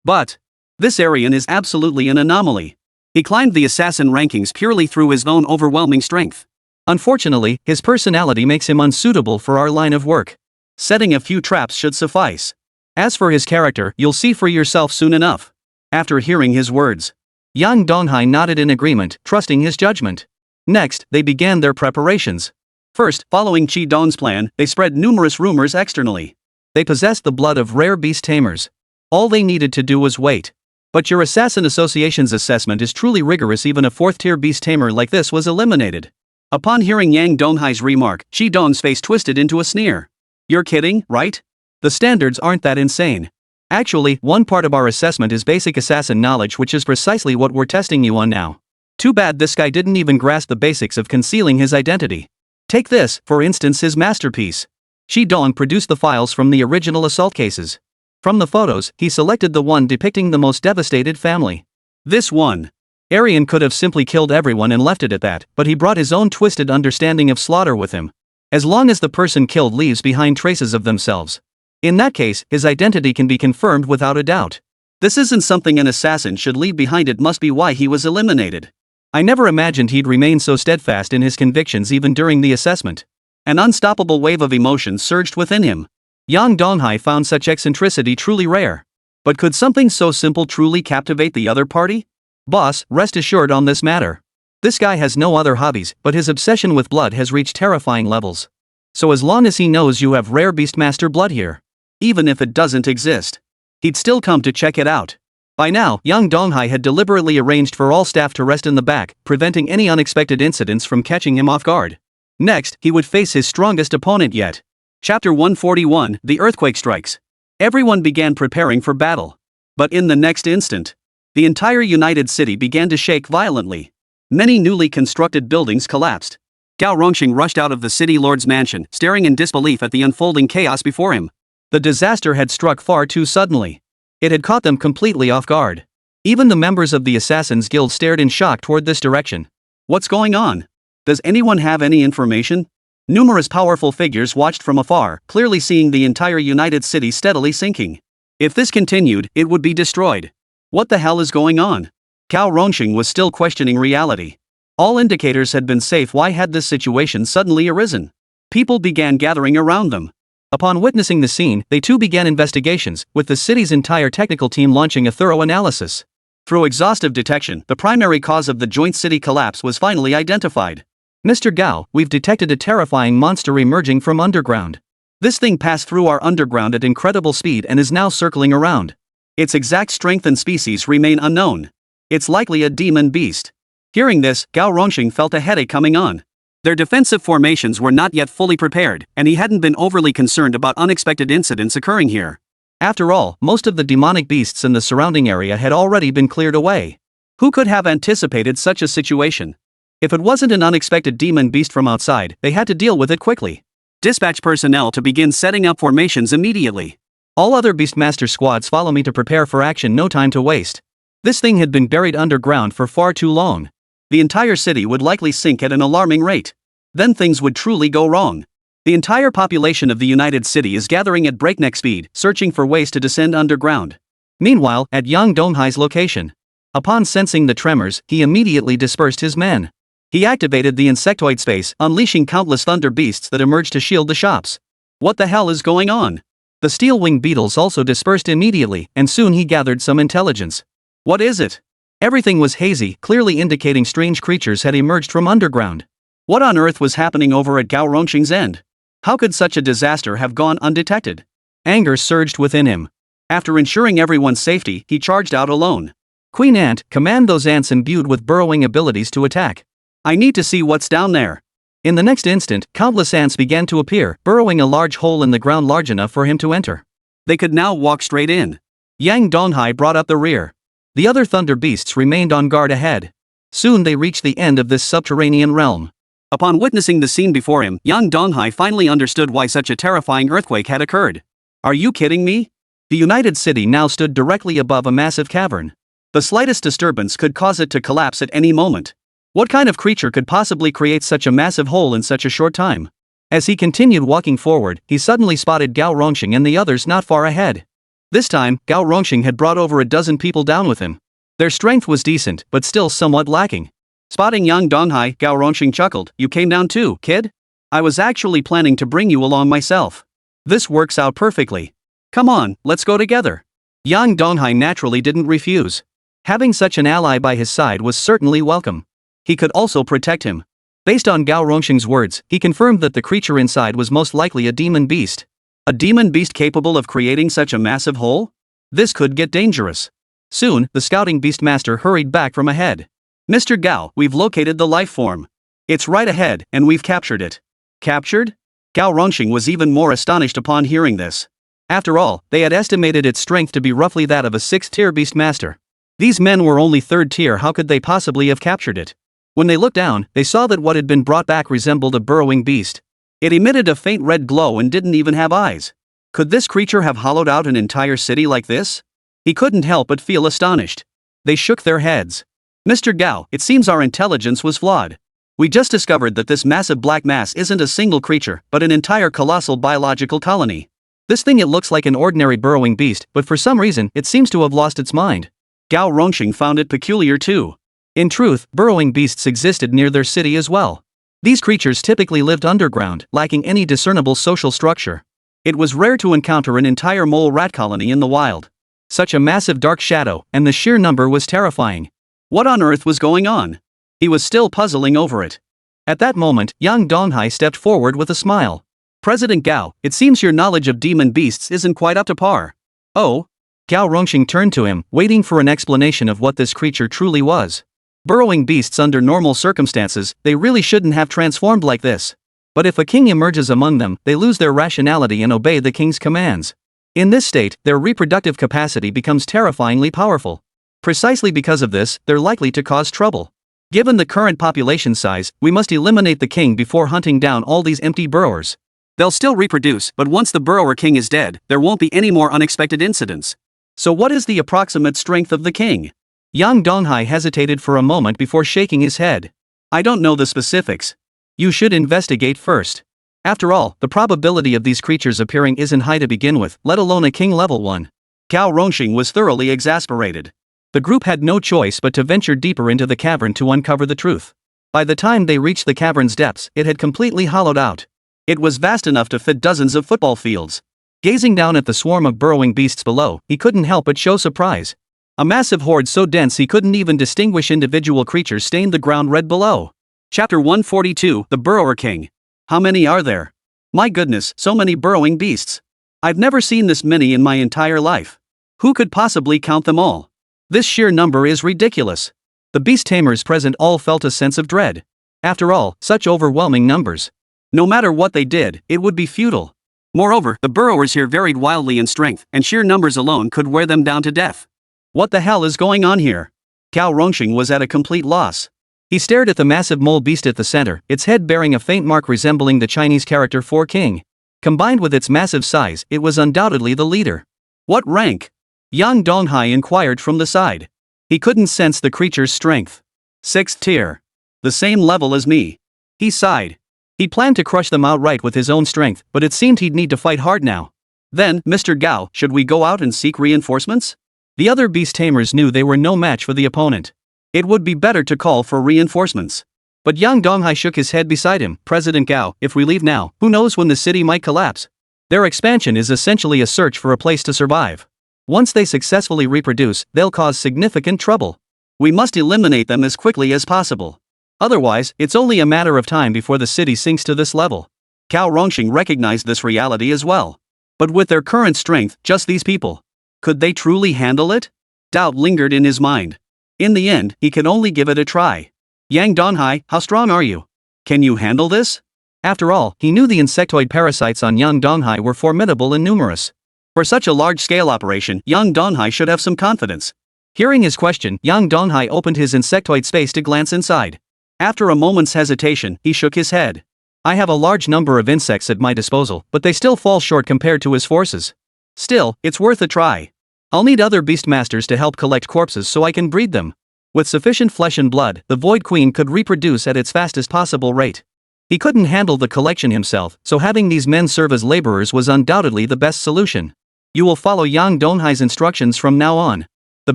But this Aryan is absolutely an anomaly. He climbed the assassin rankings purely through his own overwhelming strength. Unfortunately, his personality makes him unsuitable for our line of work. Setting a few traps should suffice. As for his character, you'll see for yourself soon enough. After hearing his words, Yang Donghai nodded in agreement, trusting his judgment. Next, they began their preparations. First, following Qi Dong's plan, they spread numerous rumors externally. They possessed the blood of rare beast tamers. All they needed to do was wait. But your Assassin Association's assessment is truly rigorous. Even a 4th tier beast tamer like this was eliminated. Upon hearing Yang Donghai's remark, Qi Dong's face twisted into a sneer. You're kidding, right? The standards aren't that insane. Actually, one part of our assessment is basic assassin knowledge, which is precisely what we're testing you on now. Too bad this guy didn't even grasp the basics of concealing his identity. Take this, for instance, his masterpiece. Qi Dong produced the files from the original assault cases. From the photos, he selected the one depicting the most devastated family. This one. Aryan could have simply killed everyone and left it at that, but he brought his own twisted understanding of slaughter with him. As long as the person killed leaves behind traces of themselves. In that case, his identity can be confirmed without a doubt. This isn't something an assassin should leave behind. It must be why he was eliminated. I never imagined he'd remain so steadfast in his convictions even during the assessment. An unstoppable wave of emotion surged within him. Yang Donghai found such eccentricity truly rare. But could something so simple truly captivate the other party? Boss, rest assured on this matter. This guy has no other hobbies, but his obsession with blood has reached terrifying levels. So as long as he knows you have rare Beastmaster blood here, even if it doesn't exist, he'd still come to check it out. By now, young Donghai had deliberately arranged for all staff to rest in the back, preventing any unexpected incidents from catching him off guard. Next, he would face his strongest opponent yet. Chapter 141, The Earthquake Strikes. Everyone began preparing for battle. But in the next instant, the entire United City began to shake violently. Many newly constructed buildings collapsed. Gao Rongxing rushed out of the city lord's mansion, staring in disbelief at the unfolding chaos before him. The disaster had struck far too suddenly. It had caught them completely off guard. Even the members of the Assassin's Guild stared in shock toward this direction. What's going on? Does anyone have any information? Numerous powerful figures watched from afar, clearly seeing the entire United City steadily sinking. If this continued, it would be destroyed. What the hell is going on? Gao Rongxing was still questioning reality. All indicators had been safe. Why had this situation suddenly arisen? People began gathering around them. Upon witnessing the scene, they too began investigations, with the city's entire technical team launching a thorough analysis. Through exhaustive detection, the primary cause of the joint city collapse was finally identified. Mr. Gao, we've detected a terrifying monster emerging from underground. This thing passed through our underground at incredible speed and is now circling around. Its exact strength and species remain unknown. It's likely a demon beast. Hearing this, Gao Rongxing felt a headache coming on. Their defensive formations were not yet fully prepared, and he hadn't been overly concerned about unexpected incidents occurring here. After all, most of the demonic beasts in the surrounding area had already been cleared away. Who could have anticipated such a situation? If it wasn't an unexpected demon beast from outside, they had to deal with it quickly. Dispatch personnel to begin setting up formations immediately. All other Beastmaster squads follow me to prepare for action. No time to waste. This thing had been buried underground for far too long. The entire city would likely sink at an alarming rate. Then things would truly go wrong. The entire population of the United City is gathering at breakneck speed, searching for ways to descend underground. Meanwhile, at Yang Donghai's location. Upon sensing the tremors, he immediately dispersed his men. He activated the insectoid space, unleashing countless thunder beasts that emerged to shield the shops. What the hell is going on? The steel-winged beetles also dispersed immediately, and soon he gathered some intelligence. What is it? Everything was hazy, clearly indicating strange creatures had emerged from underground. What on earth was happening over at Gao Rongxing's end? How could such a disaster have gone undetected? Anger surged within him. After ensuring everyone's safety, he charged out alone. Queen Ant, command those ants imbued with burrowing abilities to attack. I need to see what's down there. In the next instant, countless ants began to appear, burrowing a large hole in the ground large enough for him to enter. They could now walk straight in. Yang Donghai brought up the rear. The other thunder beasts remained on guard ahead. Soon they reached the end of this subterranean realm. Upon witnessing the scene before him, Yang Donghai finally understood why such a terrifying earthquake had occurred. Are you kidding me? The United City now stood directly above a massive cavern. The slightest disturbance could cause it to collapse at any moment. What kind of creature could possibly create such a massive hole in such a short time? As he continued walking forward, he suddenly spotted Gao Rongxing and the others not far ahead. This time, Gao Rongxing had brought over a dozen people down with him. Their strength was decent, but still somewhat lacking. Spotting Yang Donghai, Gao Rongxing chuckled. You came down too, kid? I was actually planning to bring you along myself. This works out perfectly. Come on, let's go together. Yang Donghai naturally didn't refuse. Having such an ally by his side was certainly welcome. He could also protect him. Based on Gao Rongxing's words, he confirmed that the creature inside was most likely a demon beast. A demon beast capable of creating such a massive hole? This could get dangerous. Soon, the scouting beastmaster hurried back from ahead. Mr. Gao, we've located the life form. It's right ahead, and we've captured it. Captured? Gao Rongxing was even more astonished upon hearing this. After all, they had estimated its strength to be roughly that of a 6th-tier beastmaster. These men were only 3rd tier. How could they possibly have captured it? When they looked down, they saw that what had been brought back resembled a burrowing beast. It emitted a faint red glow and didn't even have eyes. Could this creature have hollowed out an entire city like this? He couldn't help but feel astonished. They shook their heads. Mr. Gao, it seems our intelligence was flawed. We just discovered that this massive black mass isn't a single creature, but an entire colossal biological colony. This thing, it looks like an ordinary burrowing beast, but for some reason, it seems to have lost its mind. Gao Rongxing found it peculiar too. In truth, burrowing beasts existed near their city as well. These creatures typically lived underground, lacking any discernible social structure. It was rare to encounter an entire mole rat colony in the wild. Such a massive dark shadow, and the sheer number was terrifying. What on earth was going on? He was still puzzling over it. At that moment, Yang Donghai stepped forward with a smile. President Gao, it seems your knowledge of demon beasts isn't quite up to par. Oh? Gao Rongxing turned to him, waiting for an explanation of what this creature truly was. Burrowing beasts under normal circumstances, they really shouldn't have transformed like this. But if a king emerges among them, they lose their rationality and obey the king's commands. In this state, their reproductive capacity becomes terrifyingly powerful. Precisely because of this, they're likely to cause trouble. Given the current population size, we must eliminate the king before hunting down all these empty burrowers. They'll still reproduce, but once the burrower king is dead, there won't be any more unexpected incidents. So what is the approximate strength of the king? Yang Donghai hesitated for a moment before shaking his head. I don't know the specifics. You should investigate first. After all, the probability of these creatures appearing isn't high to begin with, let alone a king level one. Gao Rongxing was thoroughly exasperated. The group had no choice but to venture deeper into the cavern to uncover the truth. By the time they reached the cavern's depths, it had completely hollowed out. It was vast enough to fit dozens of football fields. Gazing down at the swarm of burrowing beasts below, he couldn't help but show surprise. A massive horde so dense he couldn't even distinguish individual creatures stained the ground red below. Chapter 142, The Burrower King. How many are there? My goodness, so many burrowing beasts. I've never seen this many in my entire life. Who could possibly count them all? This sheer number is ridiculous. The beast tamers present all felt a sense of dread. After all, such overwhelming numbers. No matter what they did, it would be futile. Moreover, the burrowers here varied wildly in strength, and sheer numbers alone could wear them down to death. What the hell is going on here? Gao Rongxing was at a complete loss. He stared at the massive mole beast at the center, its head bearing a faint mark resembling the Chinese character for king. Combined with its massive size, it was undoubtedly the leader. What rank? Yang Donghai inquired from the side. He couldn't sense the creature's strength. 6th tier. The same level as me. He sighed. He planned to crush them outright with his own strength, but it seemed he'd need to fight hard now. Then, Mr. Gao, should we go out and seek reinforcements? The other beast tamers knew they were no match for the opponent. It would be better to call for reinforcements. But Yang Donghai shook his head beside him. President Gao, if we leave now, who knows when the city might collapse? Their expansion is essentially a search for a place to survive. Once they successfully reproduce, they'll cause significant trouble. We must eliminate them as quickly as possible. Otherwise, it's only a matter of time before the city sinks to this level. Gao Rongxing recognized this reality as well. But with their current strength, just these people. Could they truly handle it? Doubt lingered in his mind. In the end, he could only give it a try. Yang Donghai, how strong are you? Can you handle this? After all, he knew the insectoid parasites on Yang Donghai were formidable and numerous. For such a large-scale operation, Yang Donghai should have some confidence. Hearing his question, Yang Donghai opened his insectoid space to glance inside. After a moment's hesitation, he shook his head. I have a large number of insects at my disposal, but they still fall short compared to his forces. Still, it's worth a try. I'll need other beastmasters to help collect corpses so I can breed them. With sufficient flesh and blood, the Void Queen could reproduce at its fastest possible rate. He couldn't handle the collection himself, so having these men serve as laborers was undoubtedly the best solution. You will follow Yang Donghai's instructions from now on. The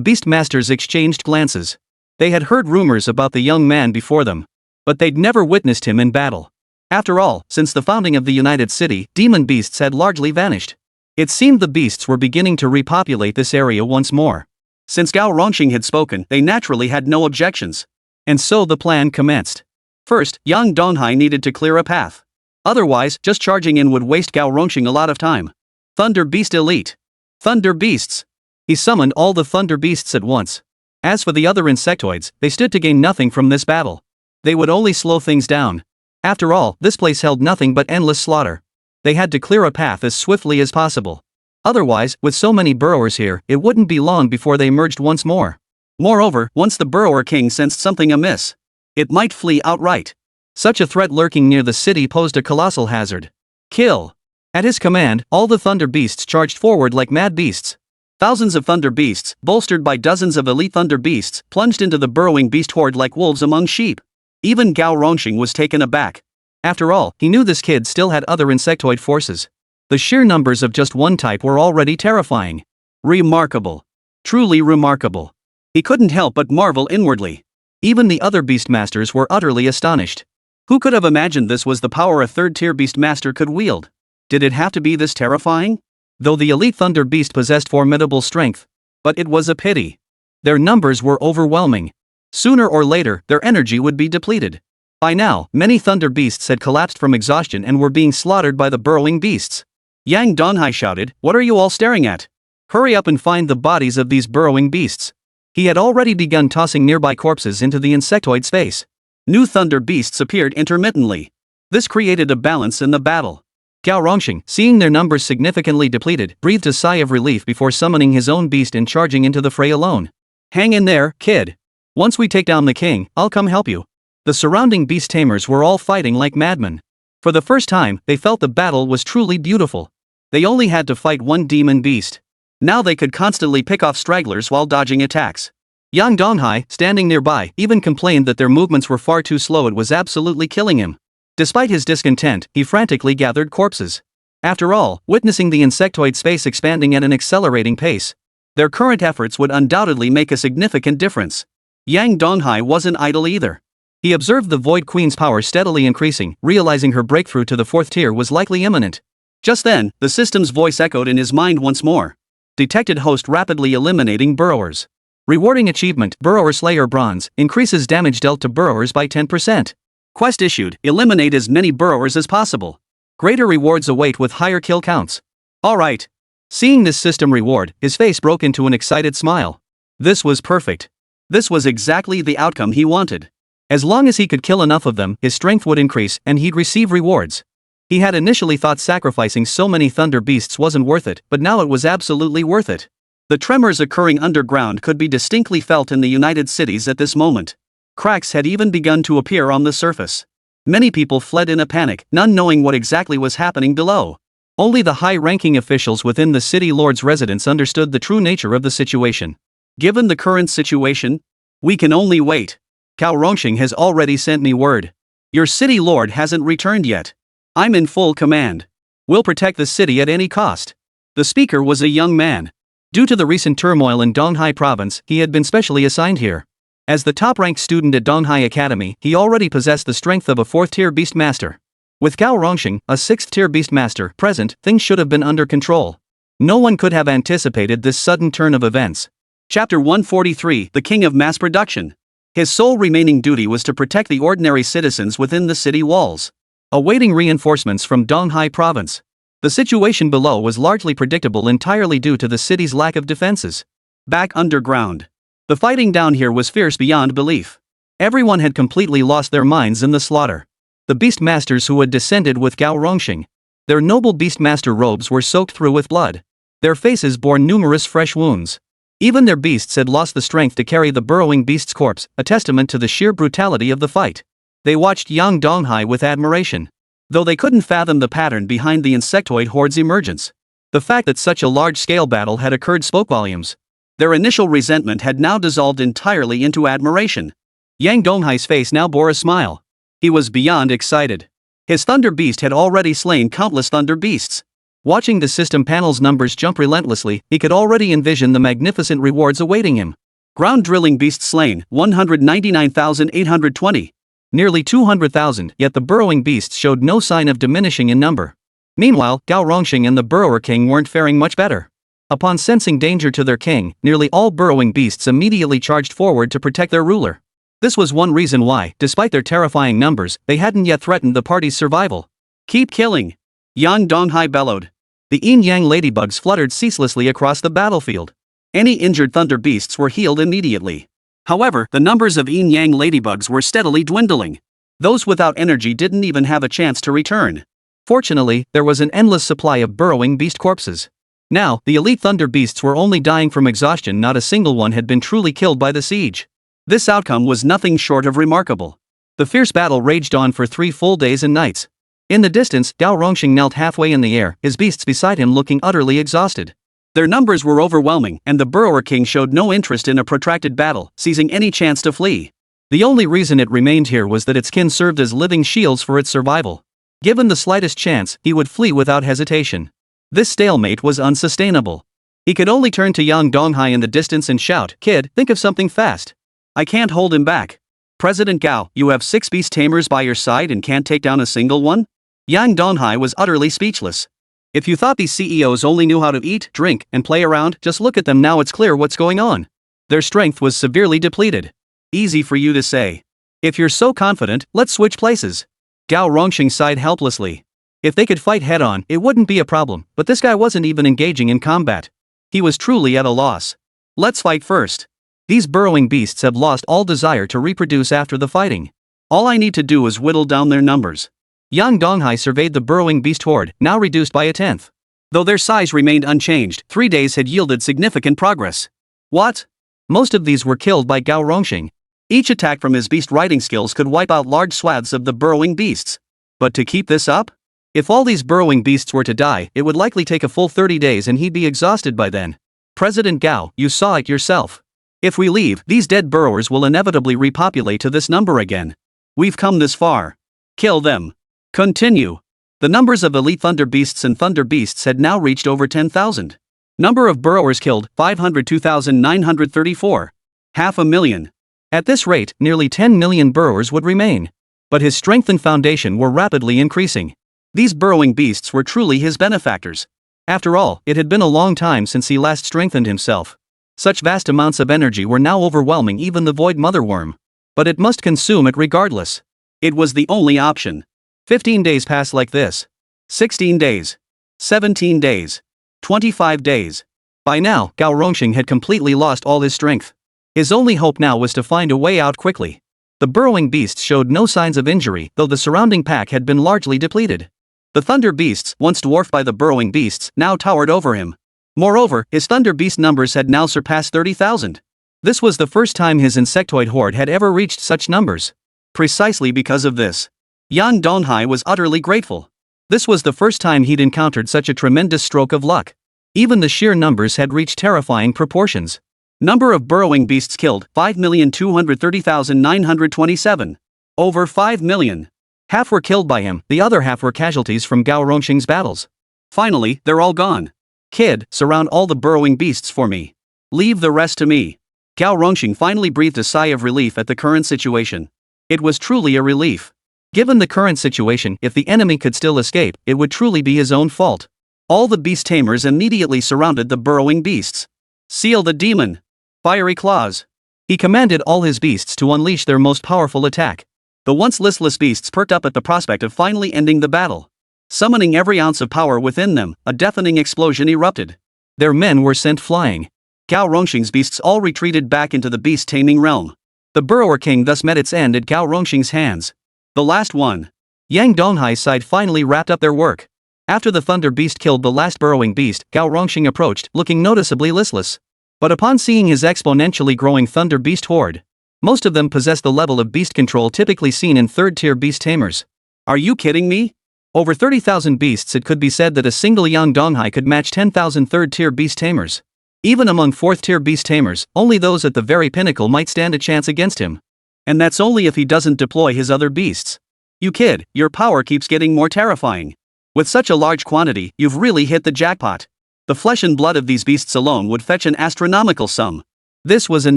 beastmasters exchanged glances. They had heard rumors about the young man before them. But they'd never witnessed him in battle. After all, since the founding of the United City, demon beasts had largely vanished. It seemed the beasts were beginning to repopulate this area once more. Since Gao Rongxing had spoken, they naturally had no objections. And so the plan commenced. First, Yang Donghai needed to clear a path. Otherwise, just charging in would waste Gao Rongxing a lot of time. Thunder Beast Elite. Thunder Beasts. He summoned all the Thunder Beasts at once. As for the other insectoids, they stood to gain nothing from this battle. They would only slow things down. After all, this place held nothing but endless slaughter. They had to clear a path as swiftly as possible. Otherwise, with so many burrowers here, it wouldn't be long before they emerged once more. Moreover, once the burrower king sensed something amiss, it might flee outright. Such a threat lurking near the city posed a colossal hazard. Kill! At his command, all the Thunder Beasts charged forward like mad beasts. Thousands of Thunder Beasts, bolstered by dozens of elite Thunder Beasts, plunged into the burrowing beast horde like wolves among sheep. Even Gao Rongxing was taken aback. After all, he knew this kid still had other insectoid forces. The sheer numbers of just one type were already terrifying. Remarkable. Truly remarkable. He couldn't help but marvel inwardly. Even the other beastmasters were utterly astonished. Who could have imagined this was the power a third-tier beastmaster could wield? Did it have to be this terrifying? Though the elite Thunder Beast possessed formidable strength. But it was a pity. Their numbers were overwhelming. Sooner or later, their energy would be depleted. By now, many Thunder Beasts had collapsed from exhaustion and were being slaughtered by the burrowing beasts. Yang Donghai shouted, "What are you all staring at? Hurry up and find the bodies of these burrowing beasts. He had already begun tossing nearby corpses into the insectoid space. New thunder beasts appeared intermittently. This created a balance in the battle. Gao Rongxing, seeing their numbers significantly depleted, breathed a sigh of relief before summoning his own beast and charging into the fray alone. Hang in there, kid. Once we take down the king, I'll come help you. The surrounding beast tamers were all fighting like madmen. For the first time, they felt the battle was truly beautiful. They only had to fight one demon beast. Now they could constantly pick off stragglers while dodging attacks. Yang Donghai, standing nearby, even complained that their movements were far too slow. It was absolutely killing him. Despite his discontent, he frantically gathered corpses. After all, witnessing the insectoid space expanding at an accelerating pace, their current efforts would undoubtedly make a significant difference. Yang Donghai wasn't idle either. He observed the Void Queen's power steadily increasing, realizing her breakthrough to the 4th tier was likely imminent. Just then, the system's voice echoed in his mind once more. Detected host rapidly eliminating burrowers. Rewarding achievement, Burrower Slayer Bronze, increases damage dealt to burrowers by 10%. Quest issued, eliminate as many burrowers as possible. Greater rewards await with higher kill counts. Alright. Seeing this system reward, his face broke into an excited smile. This was perfect. This was exactly the outcome he wanted. As long as he could kill enough of them, his strength would increase and he'd receive rewards. He had initially thought sacrificing so many thunder beasts wasn't worth it, but now it was absolutely worth it. The tremors occurring underground could be distinctly felt in the United Cities at this moment. Cracks had even begun to appear on the surface. Many people fled in a panic, none knowing what exactly was happening below. Only the high-ranking officials within the city lord's residence understood the true nature of the situation. Given the current situation, we can only wait. Gao Rongxing has already sent me word. Your city lord hasn't returned yet. I'm in full command. We'll protect the city at any cost. The speaker was a young man. Due to the recent turmoil in Donghai province, he had been specially assigned here. As the top-ranked student at Donghai Academy, he already possessed the strength of a 4th-tier beastmaster. With Gao Rongxing, a 6th-tier beastmaster, present, things should have been under control. No one could have anticipated this sudden turn of events. Chapter 143, The King of Mass Production. His sole remaining duty was to protect the ordinary citizens within the city walls. Awaiting reinforcements from Donghai province. The situation below was largely predictable entirely due to the city's lack of defenses. Back underground. The fighting down here was fierce beyond belief. Everyone had completely lost their minds in the slaughter. The beastmasters who had descended with Gao Rongxing. Their noble beastmaster robes were soaked through with blood. Their faces bore numerous fresh wounds. Even their beasts had lost the strength to carry the burrowing beast's corpse, a testament to the sheer brutality of the fight. They watched Yang Donghai with admiration. Though they couldn't fathom the pattern behind the insectoid horde's emergence. The fact that such a large-scale battle had occurred spoke volumes. Their initial resentment had now dissolved entirely into admiration. Yang Donghai's face now bore a smile. He was beyond excited. His thunder beast had already slain countless thunder beasts. Watching the system panel's numbers jump relentlessly, he could already envision the magnificent rewards awaiting him. Ground drilling beasts slain, 199,820. Nearly 200,000, yet the burrowing beasts showed no sign of diminishing in number. Meanwhile, Gao Rongxing and the Burrower King weren't faring much better. Upon sensing danger to their king, nearly all burrowing beasts immediately charged forward to protect their ruler. This was one reason why, despite their terrifying numbers, they hadn't yet threatened the party's survival. Keep killing! Yang Donghai bellowed. The yin-yang ladybugs fluttered ceaselessly across the battlefield. Any injured thunder beasts were healed immediately. However, the numbers of yin-yang ladybugs were steadily dwindling. Those without energy didn't even have a chance to return. Fortunately, there was an endless supply of burrowing beast corpses. Now, the elite thunder beasts were only dying from exhaustion, not a single one had been truly killed by the siege. This outcome was nothing short of remarkable. The fierce battle raged on for 3 full days and nights. In the distance, Gao Rongxing knelt halfway in the air, his beasts beside him looking utterly exhausted. Their numbers were overwhelming, and the Burrower King showed no interest in a protracted battle, seizing any chance to flee. The only reason it remained here was that its kin served as living shields for its survival. Given the slightest chance, he would flee without hesitation. This stalemate was unsustainable. He could only turn to Yang Donghai in the distance and shout, "Kid, think of something fast. I can't hold him back. President Gao, you have 6 beast tamers by your side and can't take down a single one?" Yang Donghai was utterly speechless. If you thought these CEOs only knew how to eat, drink, and play around, just look at them now, it's clear what's going on. Their strength was severely depleted. Easy for you to say. If you're so confident, let's switch places. Gao Rongxing sighed helplessly. If they could fight head-on, it wouldn't be a problem, but this guy wasn't even engaging in combat. He was truly at a loss. Let's fight first. These burrowing beasts have lost all desire to reproduce after the fighting. All I need to do is whittle down their numbers. Yang Donghai surveyed the burrowing beast horde, now reduced by a tenth. Though their size remained unchanged, 3 days had yielded significant progress. What? Most of these were killed by Gao Rongxing. Each attack from his beast riding skills could wipe out large swaths of the burrowing beasts. But to keep this up? If all these burrowing beasts were to die, it would likely take a full 30 days and he'd be exhausted by then. President Gao, you saw it yourself. If we leave, these dead burrowers will inevitably repopulate to this number again. We've come this far. Kill them. Continue. The numbers of elite thunder beasts and thunder beasts had now reached over 10,000. Number of burrowers killed, 502,934. 500,000. At this rate, nearly 10 million burrowers would remain. But his strength and foundation were rapidly increasing. These burrowing beasts were truly his benefactors. After all, it had been a long time since he last strengthened himself. Such vast amounts of energy were now overwhelming even the void motherworm. But it must consume it regardless. It was the only option. 15 days passed like this. 16 days. 17 days. 25 days. By now, Gao Rongxing had completely lost all his strength. His only hope now was to find a way out quickly. The burrowing beasts showed no signs of injury, though the surrounding pack had been largely depleted. The thunder beasts, once dwarfed by the burrowing beasts, now towered over him. Moreover, his thunder beast numbers had now surpassed 30,000. This was the first time his insectoid horde had ever reached such numbers. Precisely because of this, Yang Donghai was utterly grateful. This was the first time he'd encountered such a tremendous stroke of luck. Even the sheer numbers had reached terrifying proportions. Number of burrowing beasts killed, 5,230,927. Over 5 million. Half were killed by him, the other half were casualties from Gao Rongxing's battles. Finally, they're all gone. Kid, surround all the burrowing beasts for me. Leave the rest to me. Gao Rongxing finally breathed a sigh of relief at the current situation. It was truly a relief. Given the current situation, if the enemy could still escape, it would truly be his own fault. All the beast tamers immediately surrounded the burrowing beasts. Seal the demon. Fiery claws. He commanded all his beasts to unleash their most powerful attack. The once listless beasts perked up at the prospect of finally ending the battle. Summoning every ounce of power within them, a deafening explosion erupted. Their men were sent flying. Gao Rongxing's beasts all retreated back into the beast-taming realm. The Burrower King thus met its end at Gao Rongxing's hands. The last one. Yang Donghai's side finally wrapped up their work. After the Thunder Beast killed the last burrowing beast, Gao Rongxing approached, looking noticeably listless. But upon seeing his exponentially growing Thunder Beast horde, most of them possessed the level of beast control typically seen in third-tier beast tamers. Are you kidding me? Over 30,000 beasts, it could be said that a single Yang Donghai could match 10,000 third-tier beast tamers. Even among fourth-tier beast tamers, only those at the very pinnacle might stand a chance against him. And that's only if he doesn't deploy his other beasts. You kid, your power keeps getting more terrifying. With such a large quantity, you've really hit the jackpot. The flesh and blood of these beasts alone would fetch an astronomical sum. This was an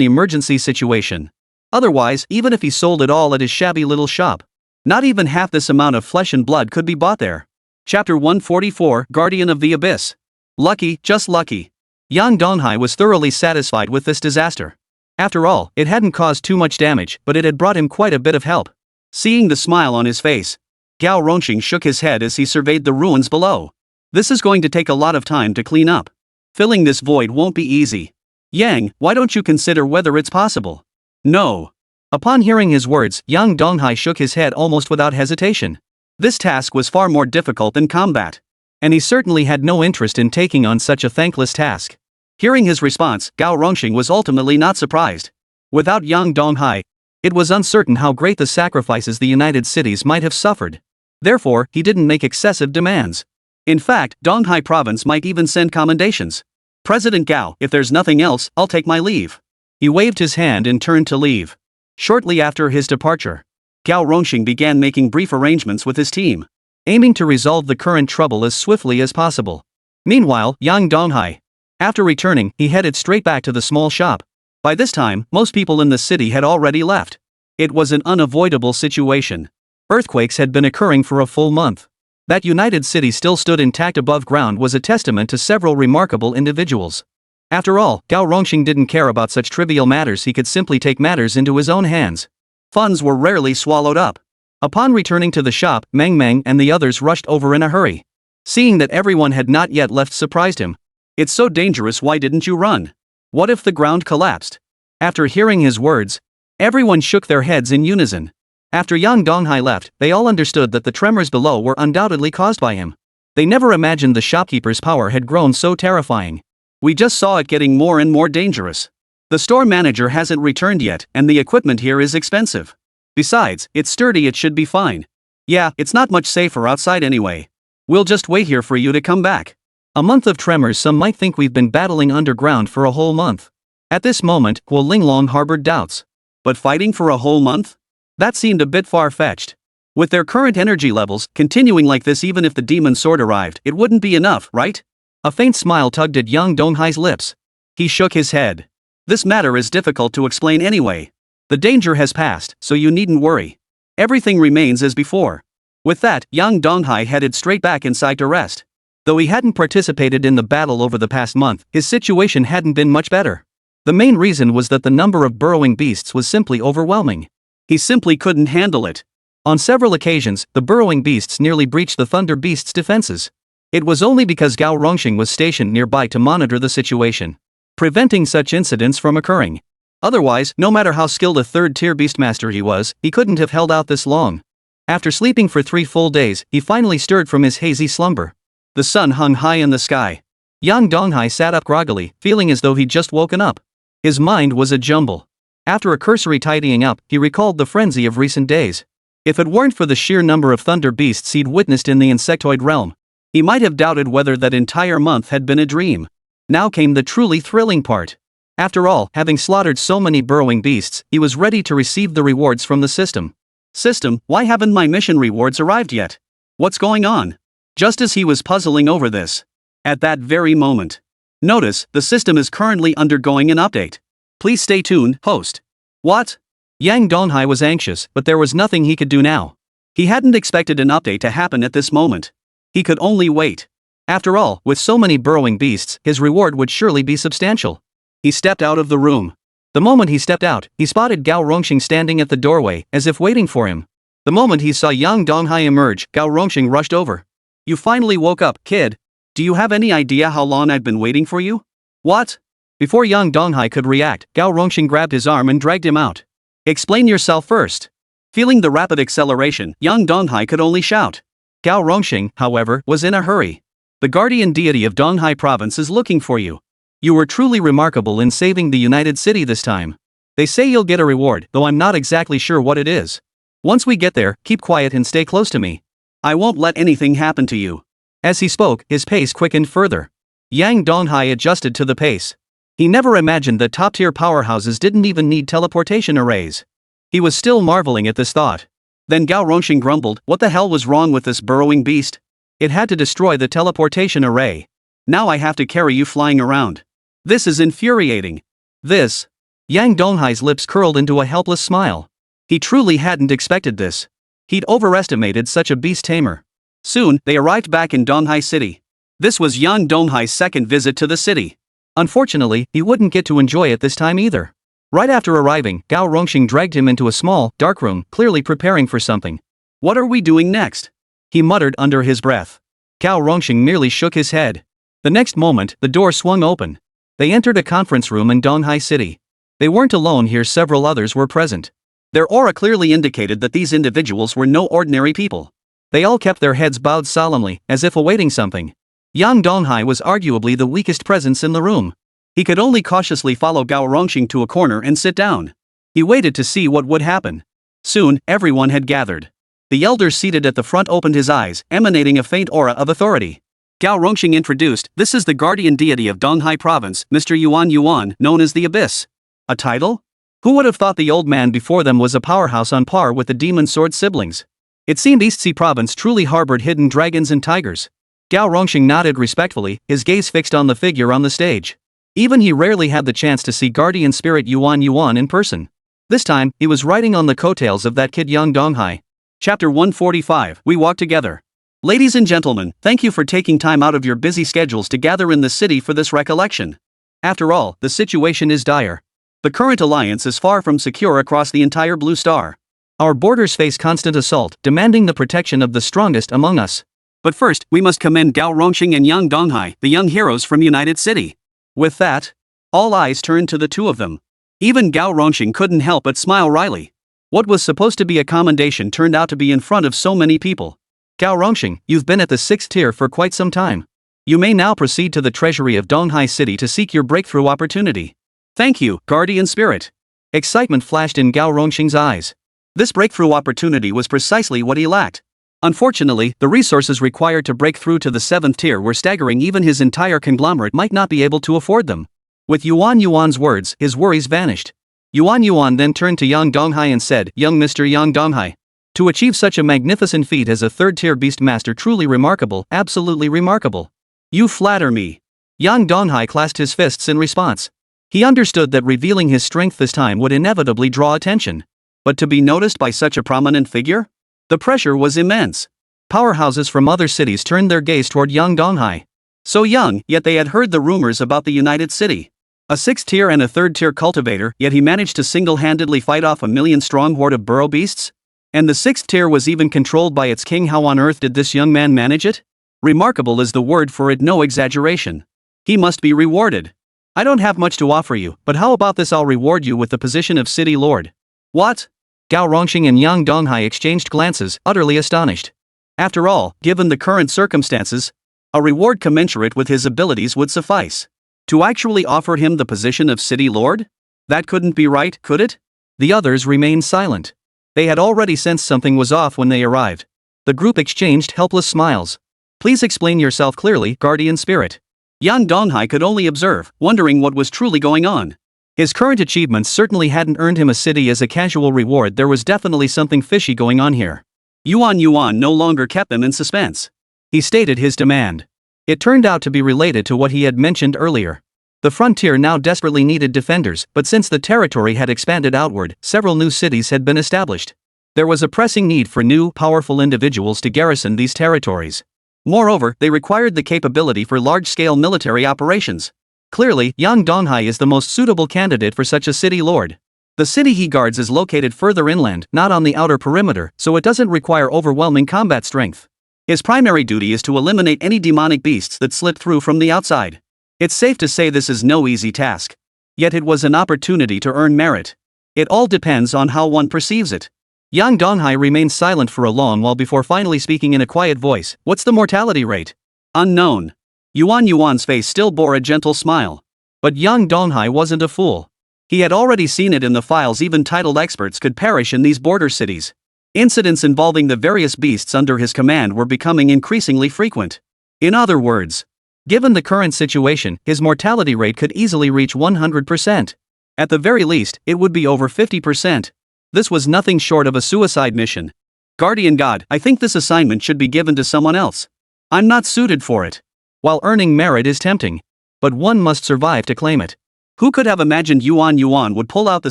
emergency situation. Otherwise, even if he sold it all at his shabby little shop, not even half this amount of flesh and blood could be bought there. Chapter 144, Guardian of the Abyss. Lucky, just lucky. Yang Donghai was thoroughly satisfied with this disaster. After all, it hadn't caused too much damage, but it had brought him quite a bit of help. Seeing the smile on his face, Gao Rongxing shook his head as he surveyed the ruins below. This is going to take a lot of time to clean up. Filling this void won't be easy. Yang, why don't you consider whether it's possible? No. Upon hearing his words, Yang Donghai shook his head almost without hesitation. This task was far more difficult than combat. And he certainly had no interest in taking on such a thankless task. Hearing his response, Gao Rongxing was ultimately not surprised. Without Yang Donghai, it was uncertain how great the sacrifices the United Cities might have suffered. Therefore, he didn't make excessive demands. In fact, Donghai Province might even send commendations. President Gao, if there's nothing else, I'll take my leave. He waved his hand and turned to leave. Shortly after his departure, Gao Rongxing began making brief arrangements with his team, aiming to resolve the current trouble as swiftly as possible. Meanwhile, Yang Donghai, after returning, he headed straight back to the small shop. By this time, most people in the city had already left. It was an unavoidable situation. Earthquakes had been occurring for a full month. That United City still stood intact above ground was a testament to several remarkable individuals. After all, Gao Rongxing didn't care about such trivial matters, he could simply take matters into his own hands. Funds were rarely swallowed up. Upon returning to the shop, Meng Meng and the others rushed over in a hurry. Seeing that everyone had not yet left surprised him. It's so dangerous, why didn't you run? What if the ground collapsed? After hearing his words, everyone shook their heads in unison. After Yang Donghai left, they all understood that the tremors below were undoubtedly caused by him. They never imagined the shopkeeper's power had grown so terrifying. We just saw it getting more and more dangerous. The store manager hasn't returned yet, and the equipment here is expensive. Besides, it's sturdy, it should be fine. Yeah, it's not much safer outside anyway. We'll just wait here for you to come back. A month of tremors, some might think we've been battling underground for a whole month. At this moment, Guo Linglong harbored doubts. But fighting for a whole month? That seemed a bit far-fetched. With their current energy levels, continuing like this even if the demon sword arrived, it wouldn't be enough, right? A faint smile tugged at Yang Donghai's lips. He shook his head. This matter is difficult to explain anyway. The danger has passed, so you needn't worry. Everything remains as before. With that, Yang Donghai headed straight back inside to rest. Though he hadn't participated in the battle over the past month, his situation hadn't been much better. The main reason was that the number of burrowing beasts was simply overwhelming. He simply couldn't handle it. On several occasions, the burrowing beasts nearly breached the Thunder Beast's defenses. It was only because Gao Rongxing was stationed nearby to monitor the situation, preventing such incidents from occurring. Otherwise, no matter how skilled a third-tier beastmaster he was, he couldn't have held out this long. After sleeping for 3 full days, he finally stirred from his hazy slumber. The sun hung high in the sky. Yang Donghai sat up groggily, feeling as though he'd just woken up. His mind was a jumble. After a cursory tidying up, he recalled the frenzy of recent days. If it weren't for the sheer number of thunder beasts he'd witnessed in the insectoid realm, he might have doubted whether that entire month had been a dream. Now came the truly thrilling part. After all, having slaughtered so many burrowing beasts, he was ready to receive the rewards from the system. System, why haven't my mission rewards arrived yet? What's going on? Just as he was puzzling over this, at that very moment, notice, the system is currently undergoing an update. Please stay tuned, host. What? Yang Donghai was anxious, but there was nothing he could do now. He hadn't expected an update to happen at this moment. He could only wait. After all, with so many burrowing beasts, his reward would surely be substantial. He stepped out of the room. The moment he stepped out, he spotted Gao Rongxing standing at the doorway, as if waiting for him. The moment he saw Yang Donghai emerge, Gao Rongxing rushed over. You finally woke up, kid. Do you have any idea how long I've been waiting for you? What? Before Yang Donghai could react, Gao Rongxing grabbed his arm and dragged him out. Explain yourself first. Feeling the rapid acceleration, Yang Donghai could only shout. Gao Rongxing, however, was in a hurry. The guardian deity of Donghai province is looking for you. You were truly remarkable in saving the United City this time. They say you'll get a reward, though I'm not exactly sure what it is. Once we get there, keep quiet and stay close to me. I won't let anything happen to you. As he spoke, his pace quickened further. Yang Donghai adjusted to the pace. He never imagined that top-tier powerhouses didn't even need teleportation arrays. He was still marveling at this thought. Then Gao Rongxing grumbled, what the hell was wrong with this burrowing beast? It had to destroy the teleportation array. Now I have to carry you flying around. This is infuriating. This. Yang Donghai's lips curled into a helpless smile. He truly hadn't expected this. He'd overestimated such a beast tamer. Soon, they arrived back in Donghai City. This was Yang Donghai's second visit to the city. Unfortunately, he wouldn't get to enjoy it this time either. Right after arriving, Gao Rongxing dragged him into a small, dark room, clearly preparing for something. What are we doing next? He muttered under his breath. Gao Rongxing merely shook his head. The next moment, the door swung open. They entered a conference room in Donghai City. They weren't alone here, several others were present. Their aura clearly indicated that these individuals were no ordinary people. They all kept their heads bowed solemnly, as if awaiting something. Yang Donghai was arguably the weakest presence in the room. He could only cautiously follow Gao Rongxing to a corner and sit down. He waited to see what would happen. Soon, everyone had gathered. The elder seated at the front opened his eyes, emanating a faint aura of authority. Gao Rongxing introduced, this is the guardian deity of Donghai province, Mr. Yuan, known as the Abyss. A title? Who would have thought the old man before them was a powerhouse on par with the demon sword siblings? It seemed East Sea province truly harbored hidden dragons and tigers. Gao Rongxing nodded respectfully, his gaze fixed on the figure on the stage. Even he rarely had the chance to see guardian spirit Yuan in person. This time, he was riding on the coattails of that kid Yang Donghai. Chapter 145, We Walk Together. Ladies and gentlemen, thank you for taking time out of your busy schedules to gather in the city for this recollection. After all, the situation is dire. The current alliance is far from secure across the entire Blue Star. Our borders face constant assault, demanding the protection of the strongest among us. But first, we must commend Gao Rongxing and Yang Donghai, the young heroes from United City. With that, all eyes turned to the two of them. Even Gao Rongxing couldn't help but smile wryly. What was supposed to be a commendation turned out to be in front of so many people. Gao Rongxing, you've been at the 6th tier for quite some time. You may now proceed to the treasury of Donghai City to seek your breakthrough opportunity. Thank you, Guardian Spirit. Excitement flashed in Gao Rongxing's eyes. This breakthrough opportunity was precisely what he lacked. Unfortunately, the resources required to break through to the 7th tier were staggering. Even his entire conglomerate might not be able to afford them. With Yuan's words, his worries vanished. Yuan then turned to Yang Donghai and said, "Young Mr. Yang Donghai. To achieve such a magnificent feat as a 3rd-tier beastmaster, truly remarkable, absolutely remarkable." You flatter me. Yang Donghai clasped his fists in response. He understood that revealing his strength this time would inevitably draw attention. But to be noticed by such a prominent figure? The pressure was immense. Powerhouses from other cities turned their gaze toward Yang Donghai. So young, yet they had heard the rumors about the United City. A 6th-tier and a 3rd-tier cultivator, yet he managed to single-handedly fight off a 1,000,000-strong horde of burrow beasts? And the 6th tier was even controlled by its king. How on earth did this young man manage it? Remarkable is the word for it, no exaggeration. He must be rewarded. I don't have much to offer you, but how about this? I'll reward you with the position of city lord. What? Gao Rongxing and Yang Donghai exchanged glances, utterly astonished. After all, given the current circumstances, a reward commensurate with his abilities would suffice. To actually offer him the position of city lord? That couldn't be right, could it? The others remained silent. They had already sensed something was off when they arrived. The group exchanged helpless smiles. Please explain yourself clearly, Guardian Spirit. Yang Donghai could only observe, wondering what was truly going on. His current achievements certainly hadn't earned him a city as a casual reward. There was definitely something fishy going on here. Yuan no longer kept them in suspense. He stated his demand. It turned out to be related to what he had mentioned earlier. The frontier now desperately needed defenders, but since the territory had expanded outward, several new cities had been established. There was a pressing need for new, powerful individuals to garrison these territories. Moreover, they required the capability for large-scale military operations. Clearly, Yang Donghai is the most suitable candidate for such a city lord. The city he guards is located further inland, not on the outer perimeter, so it doesn't require overwhelming combat strength. His primary duty is to eliminate any demonic beasts that slip through from the outside. It's safe to say this is no easy task. Yet it was an opportunity to earn merit. It all depends on how one perceives it. Yang Donghai remained silent for a long while before finally speaking in a quiet voice. What's the mortality rate? Unknown. Yuan's face still bore a gentle smile. But Yang Donghai wasn't a fool. He had already seen it in the files. Even titled experts could perish in these border cities. Incidents involving the various beasts under his command were becoming increasingly frequent. In other words, given the current situation, his mortality rate could easily reach 100%. At the very least, it would be over 50%. This was nothing short of a suicide mission. Guardian God, I think this assignment should be given to someone else. I'm not suited for it. While earning merit is tempting, but one must survive to claim it. Who could have imagined Yuan would pull out the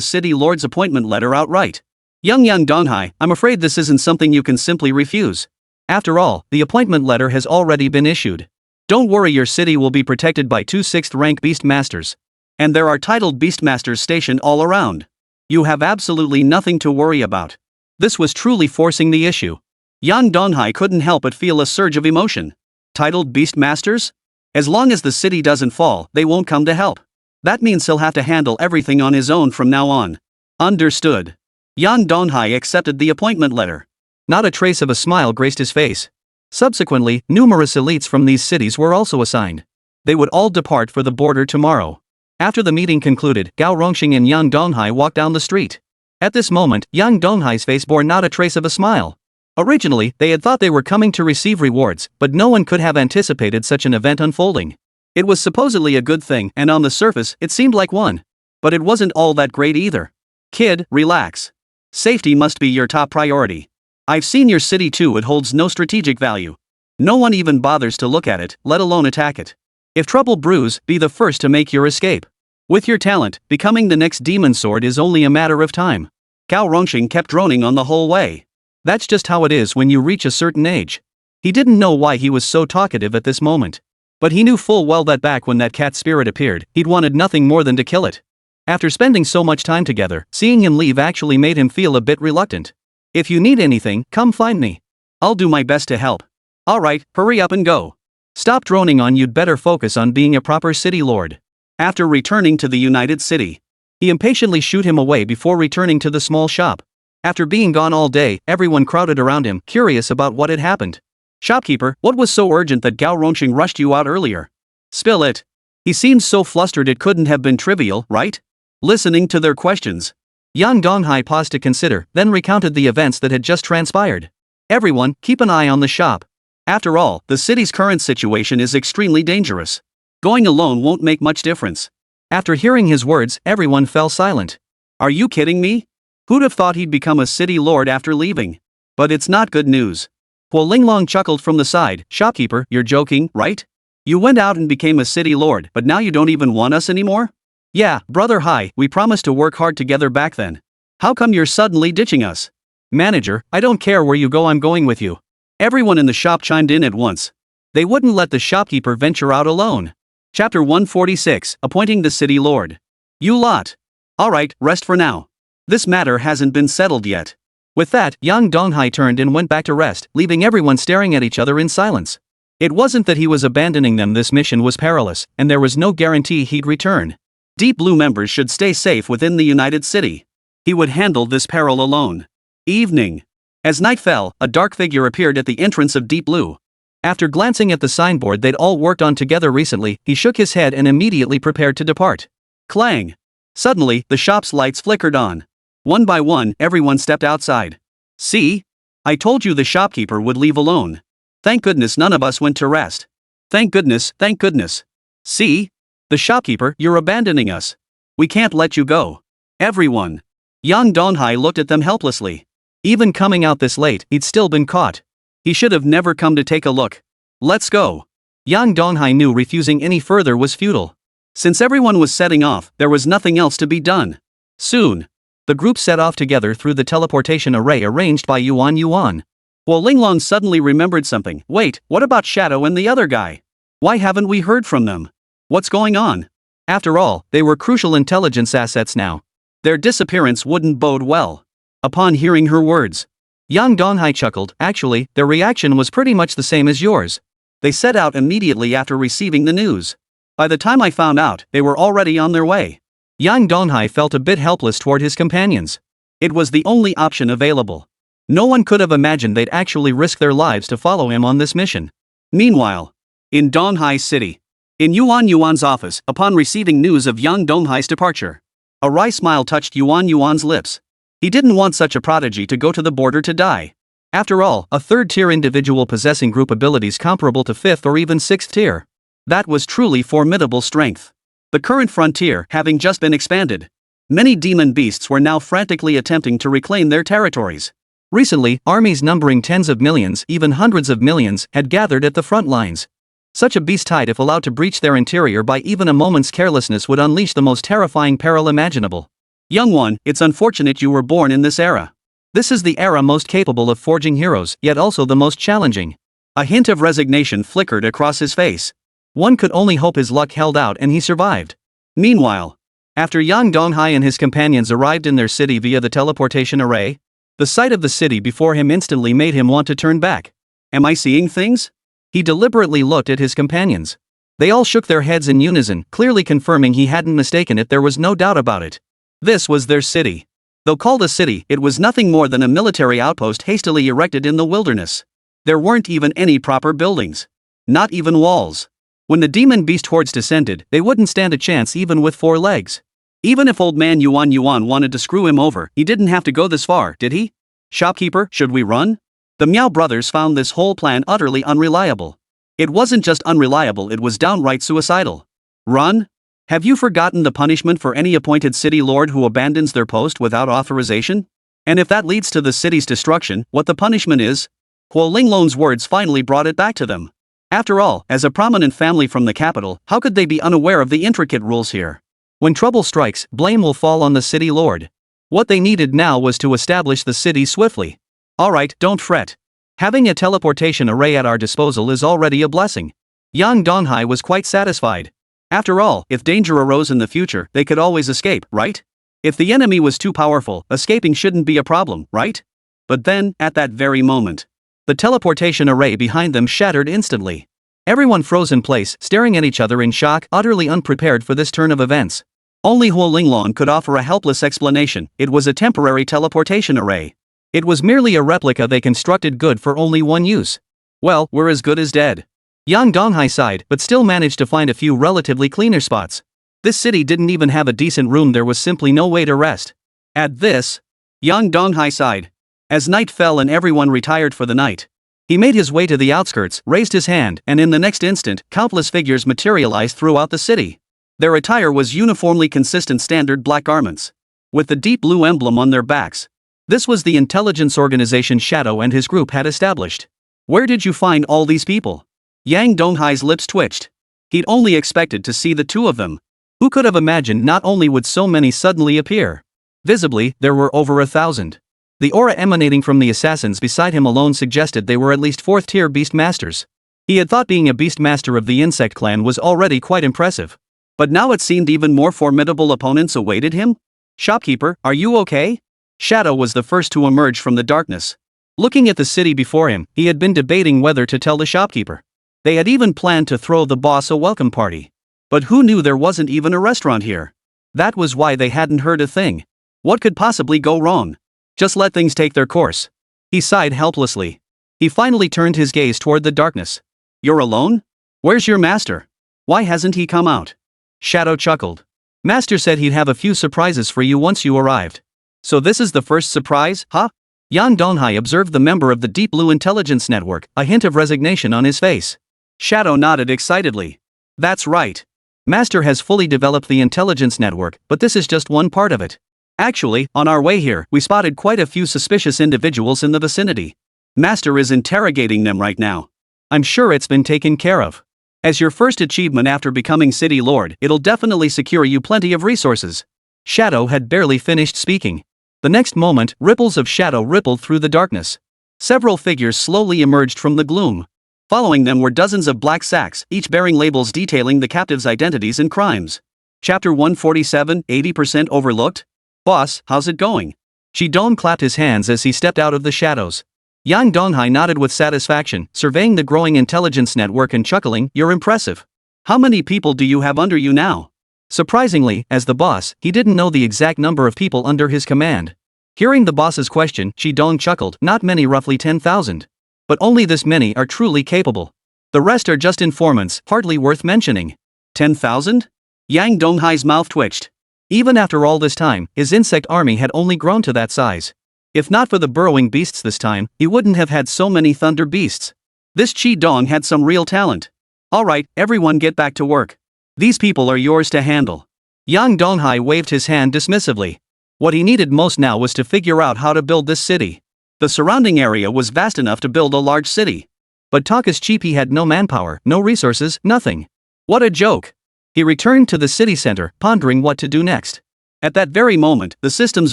city lord's appointment letter outright? Yang Donghai, I'm afraid this isn't something you can simply refuse. After all, the appointment letter has already been issued. Don't worry, your city will be protected by 2 6th-rank beastmasters. And there are titled beastmasters stationed all around. You have absolutely nothing to worry about. This was truly forcing the issue. Yang Donghai couldn't help but feel a surge of emotion. Titled beastmasters? As long as the city doesn't fall, they won't come to help. That means he'll have to handle everything on his own from now on. Understood. Yang Donghai accepted the appointment letter. Not a trace of a smile graced his face. Subsequently, numerous elites from these cities were also assigned. They would all depart for the border tomorrow. After the meeting concluded, Gao Rongxing and Yang Donghai walked down the street. At this moment, Yang Donghai's face bore not a trace of a smile. Originally, they had thought they were coming to receive rewards, but no one could have anticipated such an event unfolding. It was supposedly a good thing, and on the surface, it seemed like one. But it wasn't all that great either. Kid, relax. Safety must be your top priority. I've seen your city too. It holds no strategic value. No one even bothers to look at it, let alone attack it. If trouble brews, be the first to make your escape. With your talent, becoming the next demon sword is only a matter of time. Gao Rongxing kept droning on the whole way. That's just how it is when you reach a certain age. He didn't know why he was so talkative at this moment. But he knew full well that back when that cat spirit appeared, he'd wanted nothing more than to kill it. After spending so much time together, seeing him leave actually made him feel a bit reluctant. If you need anything, come find me. I'll do my best to help. Alright, hurry up and go. Stop droning on, you'd better focus on being a proper city lord. After returning to the United City, he impatiently shooed him away before returning to the small shop. After being gone all day, everyone crowded around him, curious about what had happened. Shopkeeper, what was so urgent that Gao Ronxing rushed you out earlier? Spill it. He seemed so flustered it couldn't have been trivial, right? Listening to their questions, Yang Donghai paused to consider, then recounted the events that had just transpired. Everyone, keep an eye on the shop. After all, the city's current situation is extremely dangerous. Going alone won't make much difference. After hearing his words, everyone fell silent. Are you kidding me? Who'd have thought he'd become a city lord after leaving? But it's not good news. Huo Linglong chuckled from the side. Shopkeeper, you're joking, right? You went out and became a city lord, but now you don't even want us anymore? Yeah, brother Hai, we promised to work hard together back then. How come you're suddenly ditching us? Manager, I don't care where you go, I'm going with you. Everyone in the shop chimed in at once. They wouldn't let the shopkeeper venture out alone. Chapter 146, Appointing the City Lord. You lot. Alright, rest for now. This matter hasn't been settled yet. With that, Yang Donghai turned and went back to rest, leaving everyone staring at each other in silence. It wasn't that he was abandoning them, this mission was perilous, and there was no guarantee he'd return. Deep Blue members should stay safe within the United City. He would handle this peril alone. Evening. As night fell, a dark figure appeared at the entrance of Deep Blue. After glancing at the signboard they'd all worked on together recently, he shook his head and immediately prepared to depart. Clang! Suddenly, the shop's lights flickered on. One by one, everyone stepped outside. See? I told you the shopkeeper would leave alone. Thank goodness none of us went to rest. Thank goodness, thank goodness. See? The shopkeeper, you're abandoning us. We can't let you go. Everyone. Yang Donghai looked at them helplessly. Even coming out this late, he'd still been caught. He should have never come to take a look. Let's go. Yang Donghai knew refusing any further was futile. Since everyone was setting off, there was nothing else to be done. Soon, the group set off together through the teleportation array arranged by Yuan Yuan. Huo Linglong suddenly remembered something. Wait, what about Shadow and the other guy? Why haven't we heard from them? What's going on? After all, they were crucial intelligence assets now. Their disappearance wouldn't bode well. Upon hearing her words, Yang Donghai chuckled. Actually, their reaction was pretty much the same as yours. They set out immediately after receiving the news. By the time I found out, they were already on their way. Yang Donghai felt a bit helpless toward his companions. It was the only option available. No one could have imagined they'd actually risk their lives to follow him on this mission. Meanwhile, in Donghai City, in Yuan Yuan's office, upon receiving news of Yang Donghai's departure, a wry smile touched Yuan Yuan's lips. He didn't want such a prodigy to go to the border to die. After all, a third-tier individual possessing group abilities comparable to 5th or even 6th tier. That was truly formidable strength. The current frontier having just been expanded. Many demon beasts were now frantically attempting to reclaim their territories. Recently, armies numbering tens of millions, even hundreds of millions, had gathered at the front lines. Such a beast tide, if allowed to breach their interior by even a moment's carelessness, would unleash the most terrifying peril imaginable. Young one, it's unfortunate you were born in this era. This is the era most capable of forging heroes, yet also the most challenging. A hint of resignation flickered across his face. One could only hope his luck held out and he survived. Meanwhile, after Yang Donghai and his companions arrived in their city via the teleportation array, the sight of the city before him instantly made him want to turn back. Am I seeing things? He deliberately looked at his companions. They all shook their heads in unison, clearly confirming he hadn't mistaken it. There was no doubt about it. This was their city. Though called a city, it was nothing more than a military outpost hastily erected in the wilderness. There weren't even any proper buildings. Not even walls. When the demon beast hordes descended, they wouldn't stand a chance even with 4 legs. Even if old man Yuan Yuan wanted to screw him over, he didn't have to go this far, did he? Shopkeeper, should we run? The Miao brothers found this whole plan utterly unreliable. It wasn't just unreliable, it was downright suicidal. Run? Have you forgotten the punishment for any appointed city lord who abandons their post without authorization? And if that leads to the city's destruction, what the punishment is? Huo Linglong's words finally brought it back to them. After all, as a prominent family from the capital, how could they be unaware of the intricate rules here? When trouble strikes, blame will fall on the city lord. What they needed now was to establish the city swiftly. Alright, don't fret. Having a teleportation array at our disposal is already a blessing. Yang Donghai was quite satisfied. After all, if danger arose in the future, they could always escape, right? If the enemy was too powerful, escaping shouldn't be a problem, right? But then, at that very moment, The teleportation array behind them shattered instantly. Everyone froze in place, staring at each other in shock, utterly unprepared for this turn of events. Only Huo Linglong could offer a helpless explanation. It was a temporary teleportation array. It was merely a replica they constructed good for only one use. Well, we're as good as dead. Yang Donghai sighed, but still managed to find a few relatively cleaner spots. This city didn't even have a decent room, there was simply no way to rest. At this, Yang Donghai sighed. As night fell and everyone retired for the night, he made his way to the outskirts, raised his hand, and in the next instant, countless figures materialized throughout the city. Their attire was uniformly consistent standard black garments, with the deep blue emblem on their backs. This was the intelligence organization Shadow and his group had established. Where did you find all these people? Yang Donghai's lips twitched. He'd only expected to see the two of them. Who could have imagined not only would so many suddenly appear? Visibly, there were over 1,000. The aura emanating from the assassins beside him alone suggested they were at least 4th-tier beast masters. He had thought being a beast master of the insect clan was already quite impressive. But now it seemed even more formidable opponents awaited him? Shopkeeper, are you okay? Shadow was the first to emerge from the darkness. Looking at the city before him, he had been debating whether to tell the shopkeeper. They had even planned to throw the boss a welcome party. But who knew there wasn't even a restaurant here? That was why they hadn't heard a thing. What could possibly go wrong? Just let things take their course. He sighed helplessly. He finally turned his gaze toward the darkness. You're alone? Where's your master? Why hasn't he come out? Shadow chuckled. Master said he'd have a few surprises for you once you arrived. So this is the first surprise, huh? Yang Donghai observed the member of the Deep Blue Intelligence Network, a hint of resignation on his face. Shadow nodded excitedly. That's right. Master has fully developed the intelligence network, but this is just one part of it. Actually, on our way here, we spotted quite a few suspicious individuals in the vicinity. Master is interrogating them right now. I'm sure it's been taken care of. As your first achievement after becoming City Lord, it'll definitely secure you plenty of resources. Shadow had barely finished speaking. The next moment, ripples of shadow rippled through the darkness. Several figures slowly emerged from the gloom. Following them were dozens of black sacks, each bearing labels detailing the captives' identities and crimes. Chapter 147, 80% overlooked? Boss, how's it going? Shidong clapped his hands as he stepped out of the shadows. Yang Donghai nodded with satisfaction, surveying the growing intelligence network and chuckling, you're impressive. How many people do you have under you now? Surprisingly, as the boss, he didn't know the exact number of people under his command. Hearing the boss's question, Shidong chuckled, not many, roughly 10,000. But only this many are truly capable. The rest are just informants, hardly worth mentioning. 10,000? Yang Donghai's mouth twitched. Even after all this time, his insect army had only grown to that size. If not for the burrowing beasts this time, he wouldn't have had so many thunder beasts. This Shidong had some real talent. Alright, everyone get back to work. These people are yours to handle. Yang Donghai waved his hand dismissively. What he needed most now was to figure out how to build this city. The surrounding area was vast enough to build a large city. But talk is cheap, he had no manpower, no resources, nothing. What a joke. He returned to the city center, pondering what to do next. At that very moment, the system's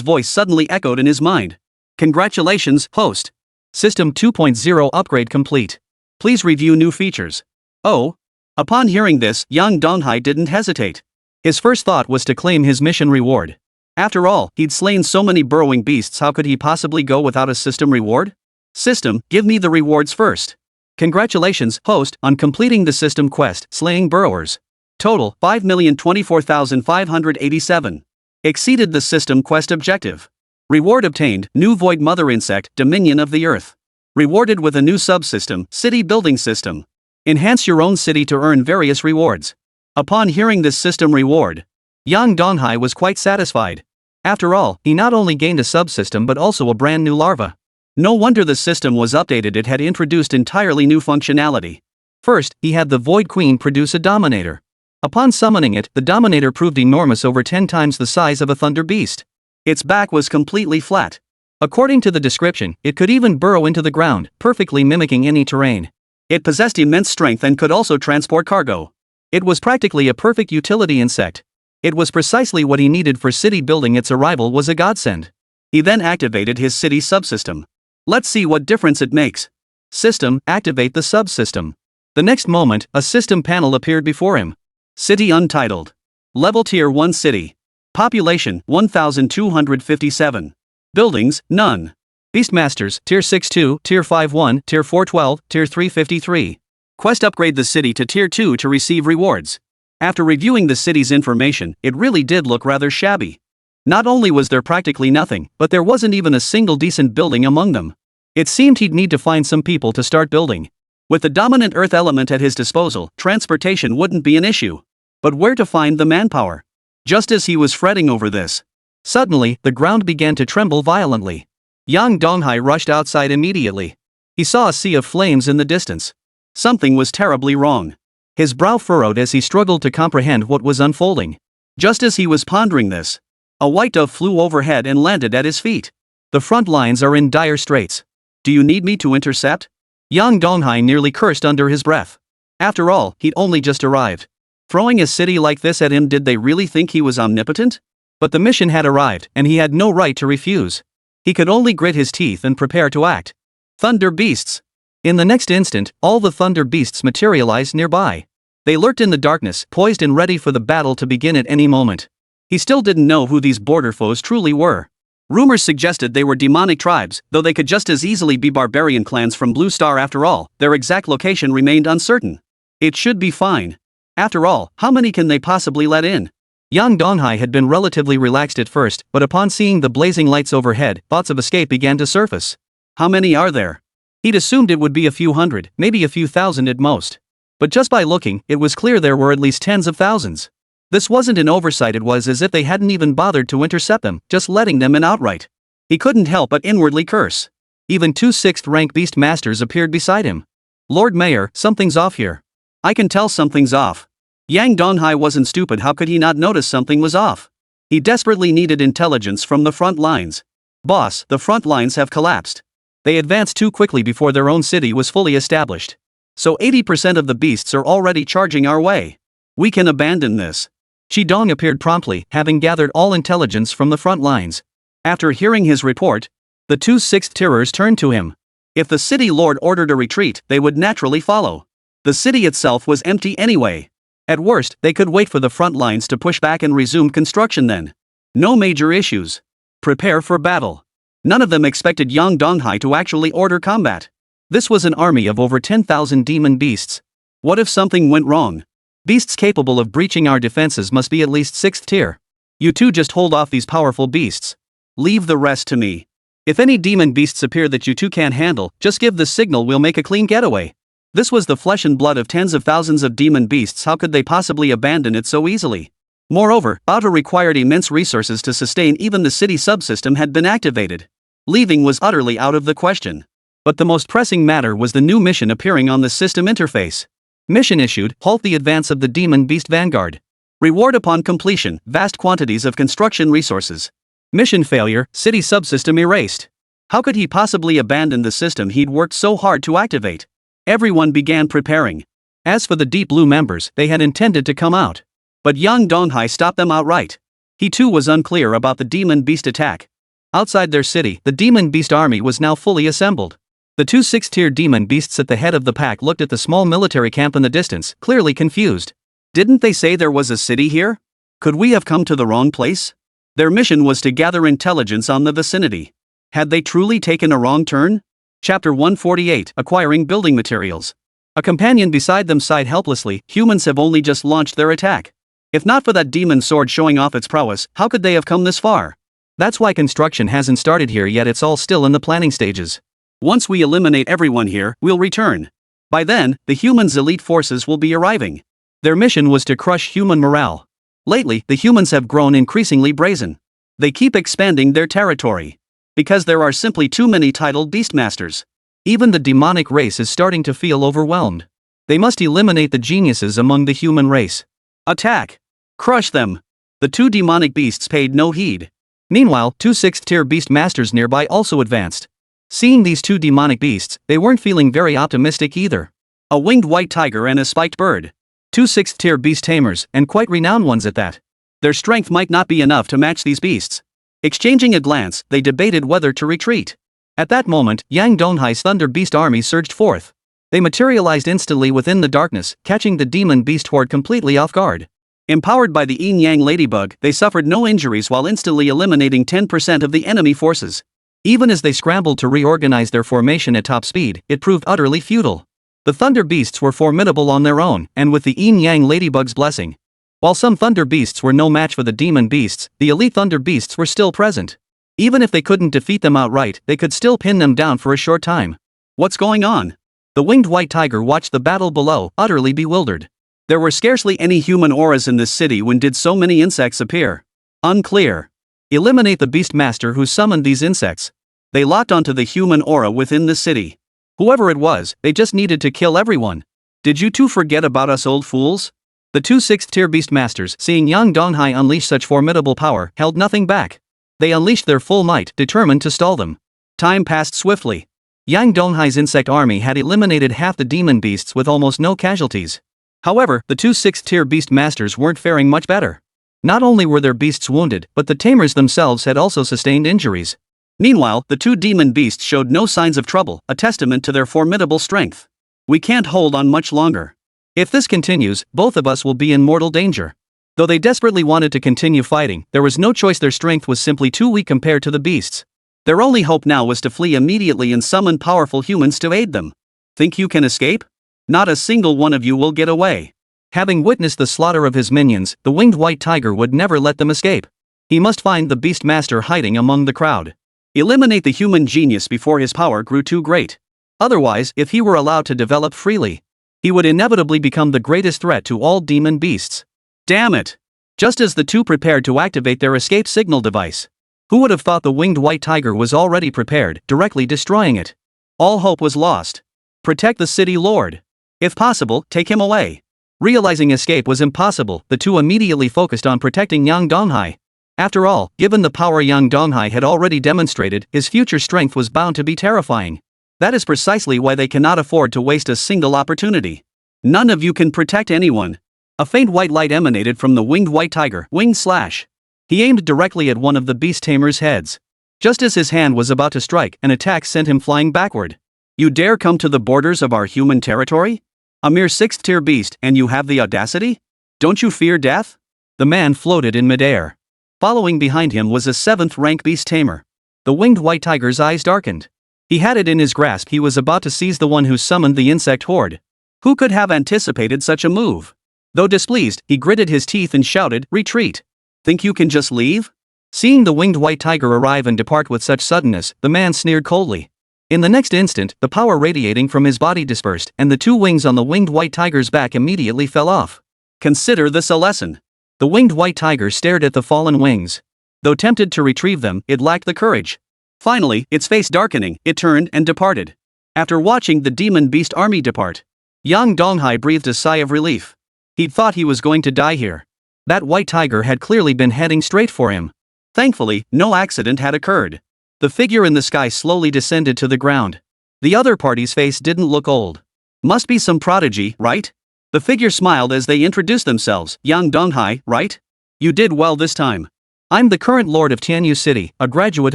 voice suddenly echoed in his mind. Congratulations, host. System 2.0 upgrade complete. Please review new features. Oh. Upon hearing this, Yang Donghai didn't hesitate. His first thought was to claim his mission reward. After all, he'd slain so many burrowing beasts, how could he possibly go without a system reward? System, give me the rewards first. Congratulations, host, on completing the system quest, Slaying Burrowers. Total, 5,024,587. Exceeded the system quest objective. Reward obtained, New Void Mother Insect, Dominion of the Earth. Rewarded with a new subsystem, City Building System. Enhance your own city to earn various rewards. Upon hearing this system reward, Yang Donghai was quite satisfied. After all, he not only gained a subsystem but also a brand new larva. No wonder the system was updated, it had introduced entirely new functionality. First, he had the Void Queen produce a Dominator. Upon summoning it, the Dominator proved enormous, over 10 times the size of a thunder beast. Its back was completely flat. According to the description, it could even burrow into the ground, perfectly mimicking any terrain. It possessed immense strength and could also transport cargo. It was practically a perfect utility insect. It was precisely what he needed for city building. Its arrival was a godsend. He then activated his city subsystem. Let's see what difference it makes. System, activate the subsystem. The next moment, a system panel appeared before him. City Untitled. Level Tier 1 City. Population, 1,257. Buildings, none. Beastmasters, Tier 6-2, Tier 5-1, Tier 4-12, Tier 3-53. Quest upgrade the city to Tier 2 to receive rewards. After reviewing the city's information, it really did look rather shabby. Not only was there practically nothing, but there wasn't even a single decent building among them. It seemed he'd need to find some people to start building. With the dominant earth element at his disposal, transportation wouldn't be an issue. But where to find the manpower? Just as he was fretting over this, suddenly, the ground began to tremble violently. Yang Donghai rushed outside immediately. He saw a sea of flames in the distance. Something was terribly wrong. His brow furrowed as he struggled to comprehend what was unfolding. Just as he was pondering this, a white dove flew overhead and landed at his feet. The front lines are in dire straits. Do you need me to intercept? Yang Donghai nearly cursed under his breath. After all, he'd only just arrived. Throwing a city like this at him, did they really think he was omnipotent? But the mission had arrived, and he had no right to refuse. He could only grit his teeth and prepare to act. Thunder beasts! In the next instant, all the thunder beasts materialized nearby. They lurked in the darkness, poised and ready for the battle to begin at any moment. He still didn't know who these border foes truly were. Rumors suggested they were demonic tribes, though they could just as easily be barbarian clans from Blue Star after all. Their exact location remained uncertain. It should be fine. After all, how many can they possibly let in? Yang Donghai had been relatively relaxed at first, but upon seeing the blazing lights overhead, thoughts of escape began to surface. How many are there? He'd assumed it would be a few hundred, maybe a few thousand at most. But just by looking, it was clear there were at least tens of thousands. This wasn't an oversight, it was as if they hadn't even bothered to intercept them, just letting them in outright. He couldn't help but inwardly curse. Even 2 6th-rank beast masters appeared beside him. Lord Mayor, something's off here. I can tell something's off. Yang Donghai wasn't stupid, how could he not notice something was off? He desperately needed intelligence from the front lines. Boss, the front lines have collapsed. They advanced too quickly before their own city was fully established. So 80% of the beasts are already charging our way. We can abandon this. Shidong appeared promptly, having gathered all intelligence from the front lines. After hearing his report, the 2 6th-tierers turned to him. If the city lord ordered a retreat, they would naturally follow. The city itself was empty anyway. At worst, they could wait for the front lines to push back and resume construction then. No major issues. Prepare for battle. None of them expected Yang Donghai to actually order combat. This was an army of over 10,000 demon beasts. What if something went wrong? Beasts capable of breaching our defenses must be at least 6th tier. You two just hold off these powerful beasts. Leave the rest to me. If any demon beasts appear that you two can't handle, just give the signal, we'll make a clean getaway. This was the flesh and blood of tens of thousands of demon beasts, how could they possibly abandon it so easily? Moreover, Bauta required immense resources to sustain, even the city subsystem had been activated. Leaving was utterly out of the question. But the most pressing matter was the new mission appearing on the system interface. Mission issued, halt the advance of the demon beast vanguard. Reward upon completion, vast quantities of construction resources. Mission failure, city subsystem erased. How could he possibly abandon the system he'd worked so hard to activate? Everyone began preparing. As for the Deep Blue members, they had intended to come out. But Yang Donghai stopped them outright. He too was unclear about the demon beast attack. Outside their city, the demon beast army was now fully assembled. The 2 6th-tier demon beasts at the head of the pack looked at the small military camp in the distance, clearly confused. Didn't they say there was a city here? Could we have come to the wrong place? Their mission was to gather intelligence on the vicinity. Had they truly taken a wrong turn? Chapter 148, Acquiring Building Materials. A companion beside them sighed helplessly. Humans have only just launched their attack. If not for that demon sword showing off its prowess, how could they have come this far? That's why construction hasn't started here yet, it's all still in the planning stages. Once we eliminate everyone here, we'll return. By then, the humans' elite forces will be arriving. Their mission was to crush human morale. Lately, the humans have grown increasingly brazen. They keep expanding their territory. Because there are simply too many titled beastmasters. Even the demonic race is starting to feel overwhelmed. They must eliminate the geniuses among the human race. Attack! Crush them! The 2 demonic beasts paid no heed. Meanwhile, 2 6th-tier beast masters nearby also advanced. Seeing these 2 demonic beasts, they weren't feeling very optimistic either. A winged white tiger and a spiked bird. 2 6th-tier beast tamers, and quite renowned ones at that. Their strength might not be enough to match these beasts. Exchanging a glance, they debated whether to retreat. At that moment, Yang Donghai's Thunder Beast army surged forth. They materialized instantly within the darkness, catching the demon beast horde completely off guard. Empowered by the Yin Yang Ladybug, they suffered no injuries while instantly eliminating 10% of the enemy forces. Even as they scrambled to reorganize their formation at top speed, it proved utterly futile. The thunder beasts were formidable on their own, and with the yin-yang ladybug's blessing. While some thunder beasts were no match for the demon beasts, the elite thunder beasts were still present. Even if they couldn't defeat them outright, they could still pin them down for a short time. What's going on? The winged white tiger watched the battle below, utterly bewildered. There were scarcely any human auras in this city when did so many insects appear. Unclear. Eliminate the beast master who summoned these insects. They locked onto the human aura within the city. Whoever it was, they just needed to kill everyone. Did you two forget about us old fools? The two 6th-tier beast masters, seeing Yang Donghai unleash such formidable power, held nothing back. They unleashed their full might, determined to stall them. Time passed swiftly. Yang Donghai's insect army had eliminated half the demon beasts with almost no casualties. However, the two 6th-tier beast masters weren't faring much better. Not only were their beasts wounded, but the tamers themselves had also sustained injuries. Meanwhile, the two demon beasts showed no signs of trouble, a testament to their formidable strength. We can't hold on much longer. If this continues, both of us will be in mortal danger. Though they desperately wanted to continue fighting, there was no choice. Their strength was simply too weak compared to the beasts. Their only hope now was to flee immediately and summon powerful humans to aid them. Think you can escape? Not a single one of you will get away. Having witnessed the slaughter of his minions, the winged white tiger would never let them escape. He must find the beast master hiding among the crowd. Eliminate the human genius before his power grew too great. Otherwise, if he were allowed to develop freely, he would inevitably become the greatest threat to all demon beasts. Damn it! Just as the two prepared to activate their escape signal device, who would have thought the winged white tiger was already prepared, directly destroying it? All hope was lost. Protect the city lord. If possible, take him away. Realizing escape was impossible, the two immediately focused on protecting Yang Donghai. After all, given the power Yang Donghai had already demonstrated, his future strength was bound to be terrifying. That is precisely why they cannot afford to waste a single opportunity. None of you can protect anyone. A faint white light emanated from the winged white tiger, wing slash. He aimed directly at one of the beast tamers' heads. Just as his hand was about to strike, an attack sent him flying backward. You dare come to the borders of our human territory? A mere 6th-tier beast, and you have the audacity? Don't you fear death? The man floated in midair. Following behind him was a 7th-rank beast tamer. The winged white tiger's eyes darkened. He had it in his grasp. He was about to seize the one who summoned the insect horde. Who could have anticipated such a move? Though displeased, he gritted his teeth and shouted, "Retreat! Think you can just leave?" Seeing the winged white tiger arrive and depart with such suddenness, the man sneered coldly. In the next instant, the power radiating from his body dispersed, and the two wings on the winged white tiger's back immediately fell off. Consider this a lesson. The winged white tiger stared at the fallen wings. Though tempted to retrieve them, it lacked the courage. Finally, its face darkening, it turned and departed. After watching the demon beast army depart, Yang Donghai breathed a sigh of relief. He'd thought he was going to die here. That white tiger had clearly been heading straight for him. Thankfully, no accident had occurred. The figure in the sky slowly descended to the ground. The other party's face didn't look old. Must be some prodigy, right? The figure smiled as they introduced themselves. Yang Donghai, right? You did well this time. I'm the current lord of Tianyu City, a graduate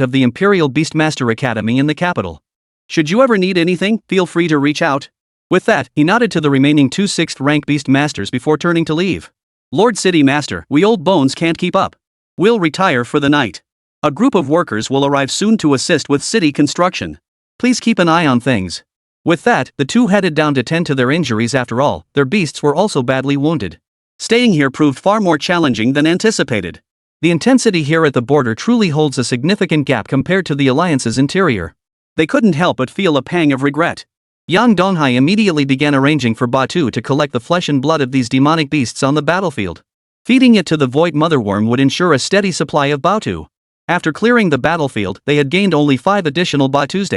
of the Imperial Beastmaster Academy in the capital. Should you ever need anything, feel free to reach out. With that, he nodded to the remaining two 6th-rank beast masters before turning to leave. Lord City Master, we old bones can't keep up. We'll retire for the night. A group of workers will arrive soon to assist with city construction. Please keep an eye on things. With that, the two headed down to tend to their injuries. After all, their beasts were also badly wounded. Staying here proved far more challenging than anticipated. The intensity here at the border truly holds a significant gap compared to the Alliance's interior. They couldn't help but feel a pang of regret. Yang Donghai immediately began arranging for Batu to collect the flesh and blood of these demonic beasts on the battlefield. Feeding it to the void motherworm would ensure a steady supply of Batu. After clearing the battlefield, they had gained only 5 additional Batu's.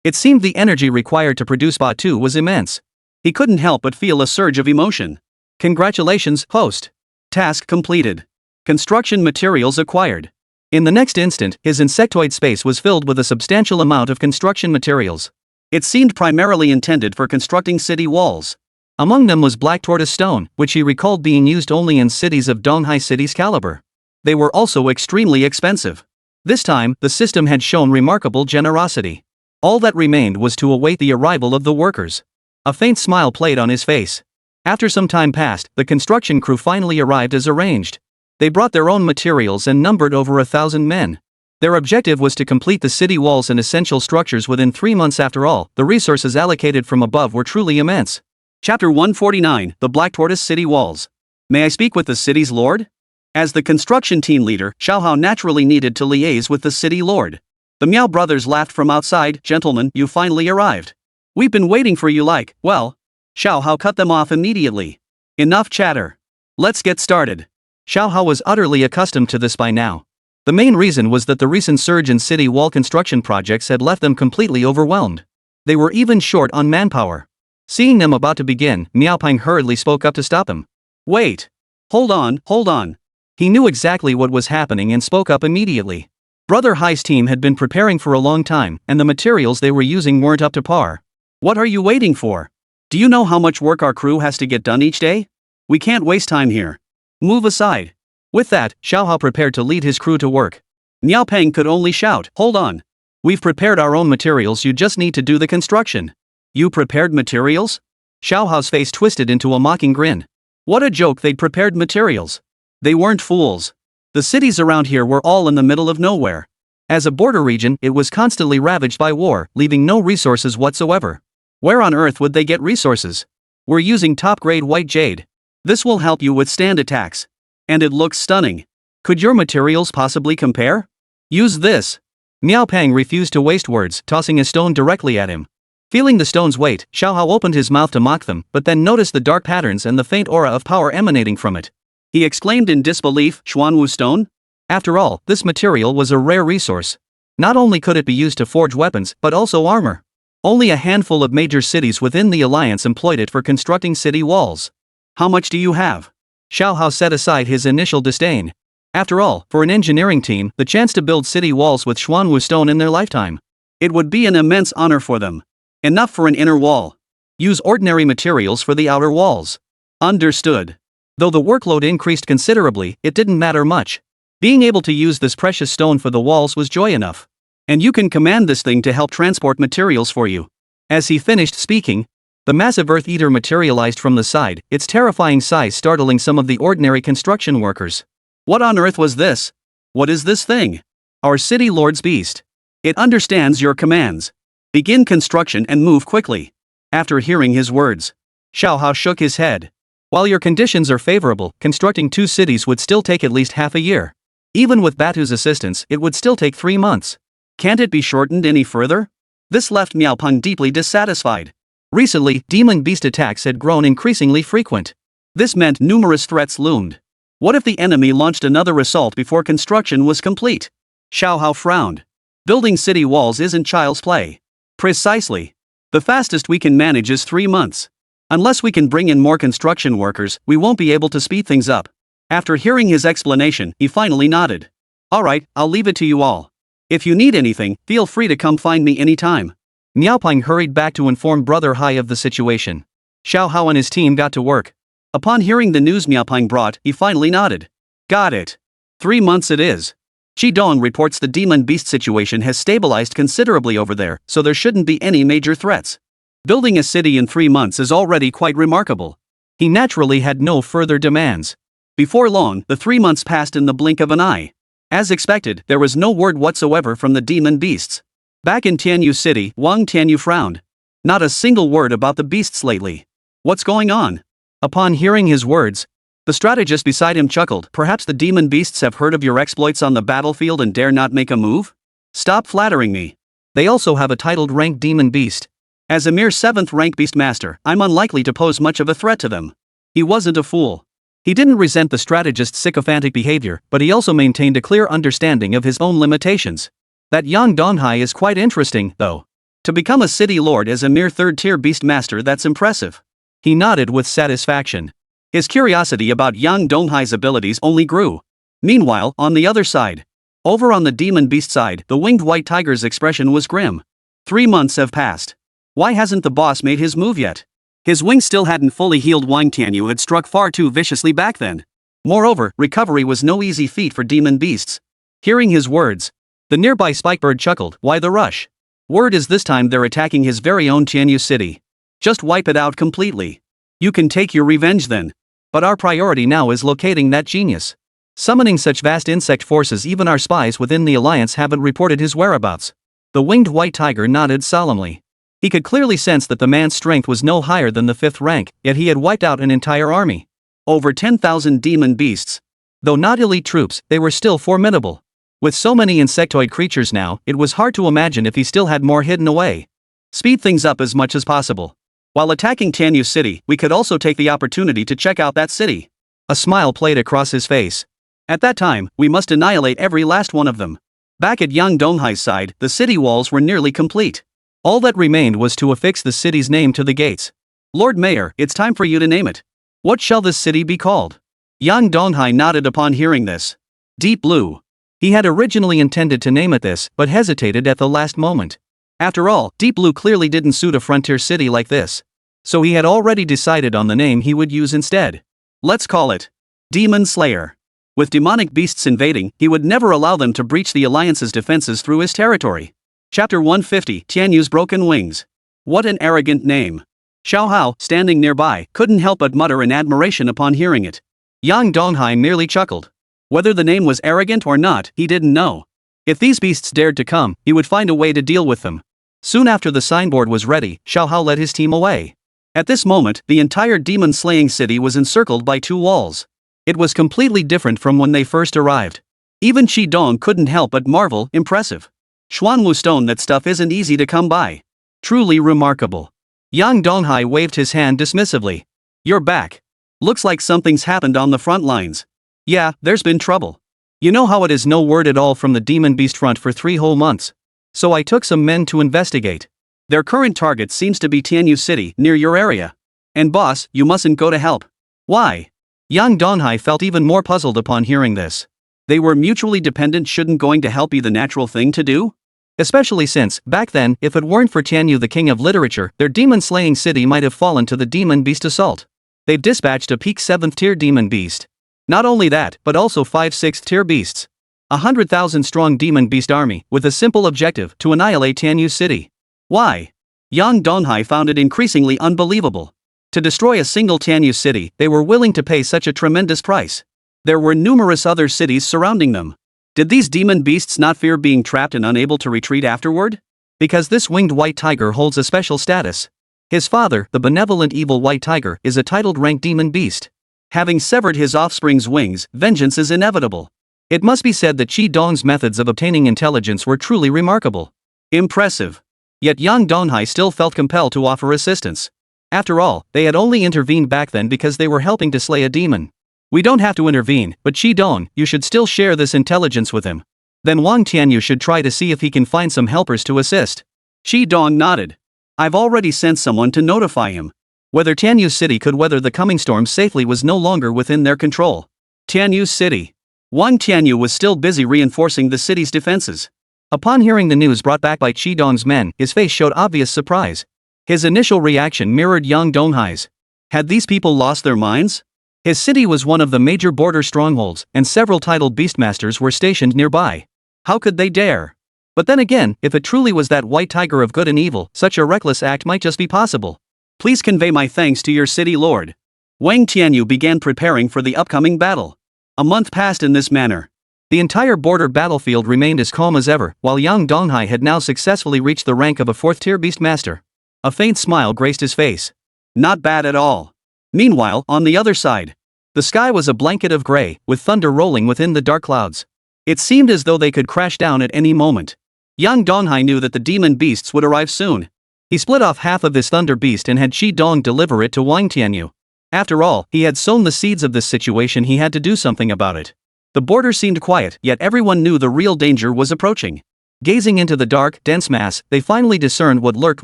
It seemed the energy required to produce Batu was immense. He couldn't help but feel a surge of emotion. Congratulations, host. Task completed. Construction materials acquired. In the next instant, his insectoid space was filled with a substantial amount of construction materials. It seemed primarily intended for constructing city walls. Among them was black tortoise stone, which he recalled being used only in cities of Donghai City's caliber. They were also extremely expensive. This time, the system had shown remarkable generosity. All that remained was to await the arrival of the workers. A faint smile played on his face. After some time passed, the construction crew finally arrived as arranged. They brought their own materials and numbered over 1,000 men. Their objective was to complete the city walls and essential structures within 3 months. After all, the resources allocated from above were truly immense. Chapter 149, The Black Tortoise City Walls. May I speak with the city's lord? As the construction team leader, Xiaohao naturally needed to liaise with the city lord. The Miao brothers laughed from outside. Gentlemen, you finally arrived. We've been waiting for you like, well. Xiaohao cut them off immediately. Enough chatter. Let's get started. Xiaohao was utterly accustomed to this by now. The main reason was that the recent surge in city wall construction projects had left them completely overwhelmed. They were even short on manpower. Seeing them about to begin, Miaopeng hurriedly spoke up to stop him. Wait. Hold on. He knew exactly what was happening and spoke up immediately. Brother Hai's team had been preparing for a long time, and the materials they were using weren't up to par. What are you waiting for? Do you know how much work our crew has to get done each day? We can't waste time here. Move aside. With that, Xiaohao prepared to lead his crew to work. Miaopeng could only shout, hold on. We've prepared our own materials, you just need to do the construction. You prepared materials? Xiaohao's face twisted into a mocking grin. What a joke, they'd prepared materials. They weren't fools. The cities around here were all in the middle of nowhere. As a border region, it was constantly ravaged by war, leaving no resources whatsoever. Where on earth would they get resources? We're using top-grade white jade. This will help you withstand attacks. And it looks stunning. Could your materials possibly compare? Use this. Miaopeng refused to waste words, tossing a stone directly at him. Feeling the stone's weight, Xiaohao opened his mouth to mock them, but then noticed the dark patterns and the faint aura of power emanating from it. He exclaimed in disbelief, Xuanwu stone? After all, this material was a rare resource. Not only could it be used to forge weapons, but also armor. Only a handful of major cities within the alliance employed it for constructing city walls. How much do you have? Xiaohao set aside his initial disdain. After all, for an engineering team, the chance to build city walls with Xuanwu stone in their lifetime. It would be an immense honor for them. Enough for an inner wall. Use ordinary materials for the outer walls. Understood. Though the workload increased considerably, it didn't matter much. Being able to use this precious stone for the walls was joy enough. And you can command this thing to help transport materials for you. As he finished speaking, the massive Earth Eater materialized from the side, its terrifying size startling some of the ordinary construction workers. What on earth was this? What is this thing? Our city lord's beast. It understands your commands. Begin construction and move quickly. After hearing his words, Xiaohao shook his head. While your conditions are favorable, constructing 2 cities would still take at least half a year. Even with Batu's assistance, it would still take 3 months. Can't it be shortened any further? This left Miaopeng deeply dissatisfied. Recently, demon beast attacks had grown increasingly frequent. This meant numerous threats loomed. What if the enemy launched another assault before construction was complete? Xiaohao frowned. Building city walls isn't child's play. Precisely. The fastest we can manage is 3 months. Unless we can bring in more construction workers, we won't be able to speed things up. After hearing his explanation, he finally nodded. Alright, I'll leave it to you all. If you need anything, feel free to come find me anytime. Miaopeng hurried back to inform Brother Hai of the situation. Xiaohao and his team got to work. Upon hearing the news Miaopeng brought, he finally nodded. Got it. 3 months it is. Qidong reports the demon beast situation has stabilized considerably over there, so there shouldn't be any major threats. Building a city in 3 months is already quite remarkable. He naturally had no further demands. Before long, the 3 months passed in the blink of an eye. As expected, there was no word whatsoever from the demon beasts. Back in Tianyu City, Wang Tianyu frowned. Not a single word about the beasts lately. What's going on? Upon hearing his words, the strategist beside him chuckled. Perhaps the demon beasts have heard of your exploits on the battlefield and dare not make a move? Stop flattering me. They also have a titled ranked demon beast. As a mere 7th rank beastmaster, I'm unlikely to pose much of a threat to them. He wasn't a fool. He didn't resent the strategist's sycophantic behavior, but he also maintained a clear understanding of his own limitations. That Yang Donghai is quite interesting, though. To become a city lord as a mere 3rd-tier beastmaster, that's impressive. He nodded with satisfaction. His curiosity about Yang Donghai's abilities only grew. Meanwhile, on the other side, over on the demon beast side, the winged white tiger's expression was grim. 3 months have passed. Why hasn't the boss made his move yet? His wings still hadn't fully healed. Wang Tianyu had struck far too viciously back then. Moreover, recovery was no easy feat for demon beasts. Hearing his words, the nearby spikebird chuckled. Why the rush? Word is this time they're attacking his very own Tianyu city. Just wipe it out completely. You can take your revenge then. But our priority now is locating that genius. Summoning such vast insect forces, even our spies within the Alliance haven't reported his whereabouts. The winged white tiger nodded solemnly. He could clearly sense that the man's strength was no higher than the 5th rank, yet he had wiped out an entire army. Over 10,000 demon beasts. Though not elite troops, they were still formidable. With so many insectoid creatures now, it was hard to imagine if he still had more hidden away. Speed things up as much as possible. While attacking Tanyu City, we could also take the opportunity to check out that city. A smile played across his face. At that time, we must annihilate every last one of them. Back at Yang Donghai's side, the city walls were nearly complete. All that remained was to affix the city's name to the gates. Lord Mayor, it's time for you to name it. What shall this city be called? Yang Donghai nodded upon hearing this. Deep Blue. He had originally intended to name it this, but hesitated at the last moment. After all, Deep Blue clearly didn't suit a frontier city like this. So he had already decided on the name he would use instead. Let's call it Demon Slayer. With demonic beasts invading, he would never allow them to breach the Alliance's defenses through his territory. Chapter 150, Tianyu's Broken Wings. What an arrogant name. Xiao Hao, standing nearby, couldn't help but mutter in admiration upon hearing it. Yang Donghai merely chuckled. Whether the name was arrogant or not, he didn't know. If these beasts dared to come, he would find a way to deal with them. Soon after the signboard was ready, Xiao Hao led his team away. At this moment, the entire demon-slaying city was encircled by 2 walls. It was completely different from when they first arrived. Even Qi Dong couldn't help but marvel, impressive. Xuanwu stone, that stuff isn't easy to come by. Truly remarkable. Yang Donghai waved his hand dismissively. You're back. Looks like something's happened on the front lines. Yeah, there's been trouble. You know how it is, no word at all from the demon beast front for 3 whole months. So I took some men to investigate. Their current target seems to be Tianyu City, near your area. And boss, you mustn't go to help. Why? Yang Donghai felt even more puzzled upon hearing this. They were mutually dependent, shouldn't going to help be the natural thing to do? Especially since, back then, if it weren't for Tianyu the king of literature, their demon-slaying city might have fallen to the demon beast assault. They've dispatched a peak 7th tier demon beast. Not only that, but also 5 6th tier beasts. 100,000 strong demon beast army, with a simple objective, to annihilate Tianyu City. Why? Yang Donghai found it increasingly unbelievable. To destroy a single Tianyu City, they were willing to pay such a tremendous price. There were numerous other cities surrounding them. Did these demon beasts not fear being trapped and unable to retreat afterward? Because this winged white tiger holds a special status. His father, the benevolent evil white tiger, is a titled rank demon beast. Having severed his offspring's wings, vengeance is inevitable. It must be said that Qi Dong's methods of obtaining intelligence were truly remarkable. Impressive. Yet Yang Donghai still felt compelled to offer assistance. After all, they had only intervened back then because they were helping to slay a demon. We don't have to intervene, but Qi Dong, you should still share this intelligence with him. Then Wang Tianyu should try to see if he can find some helpers to assist. Qi Dong nodded. I've already sent someone to notify him. Whether Tianyu City could weather the coming storm safely was no longer within their control. Tianyu City. Wang Tianyu was still busy reinforcing the city's defenses. Upon hearing the news brought back by Qi Dong's men, his face showed obvious surprise. His initial reaction mirrored Yang Donghai's. Had these people lost their minds? His city was one of the major border strongholds, and several titled beastmasters were stationed nearby. How could they dare? But then again, if it truly was that white tiger of good and evil, such a reckless act might just be possible. Please convey my thanks to your city lord. Wang Tianyu began preparing for the upcoming battle. A month passed in this manner. The entire border battlefield remained as calm as ever, while Yang Donghai had now successfully reached the rank of a 4th-tier beastmaster. A faint smile graced his face. Not bad at all. Meanwhile, on the other side, the sky was a blanket of gray, with thunder rolling within the dark clouds. It seemed as though they could crash down at any moment. Yang Donghai knew that the demon beasts would arrive soon. He split off half of his thunder beast and had Qi Dong deliver it to Wang Tianyu. After all, he had sown the seeds of this situation, he had to do something about it. The border seemed quiet, yet everyone knew the real danger was approaching. Gazing into the dark, dense mass, they finally discerned what lurked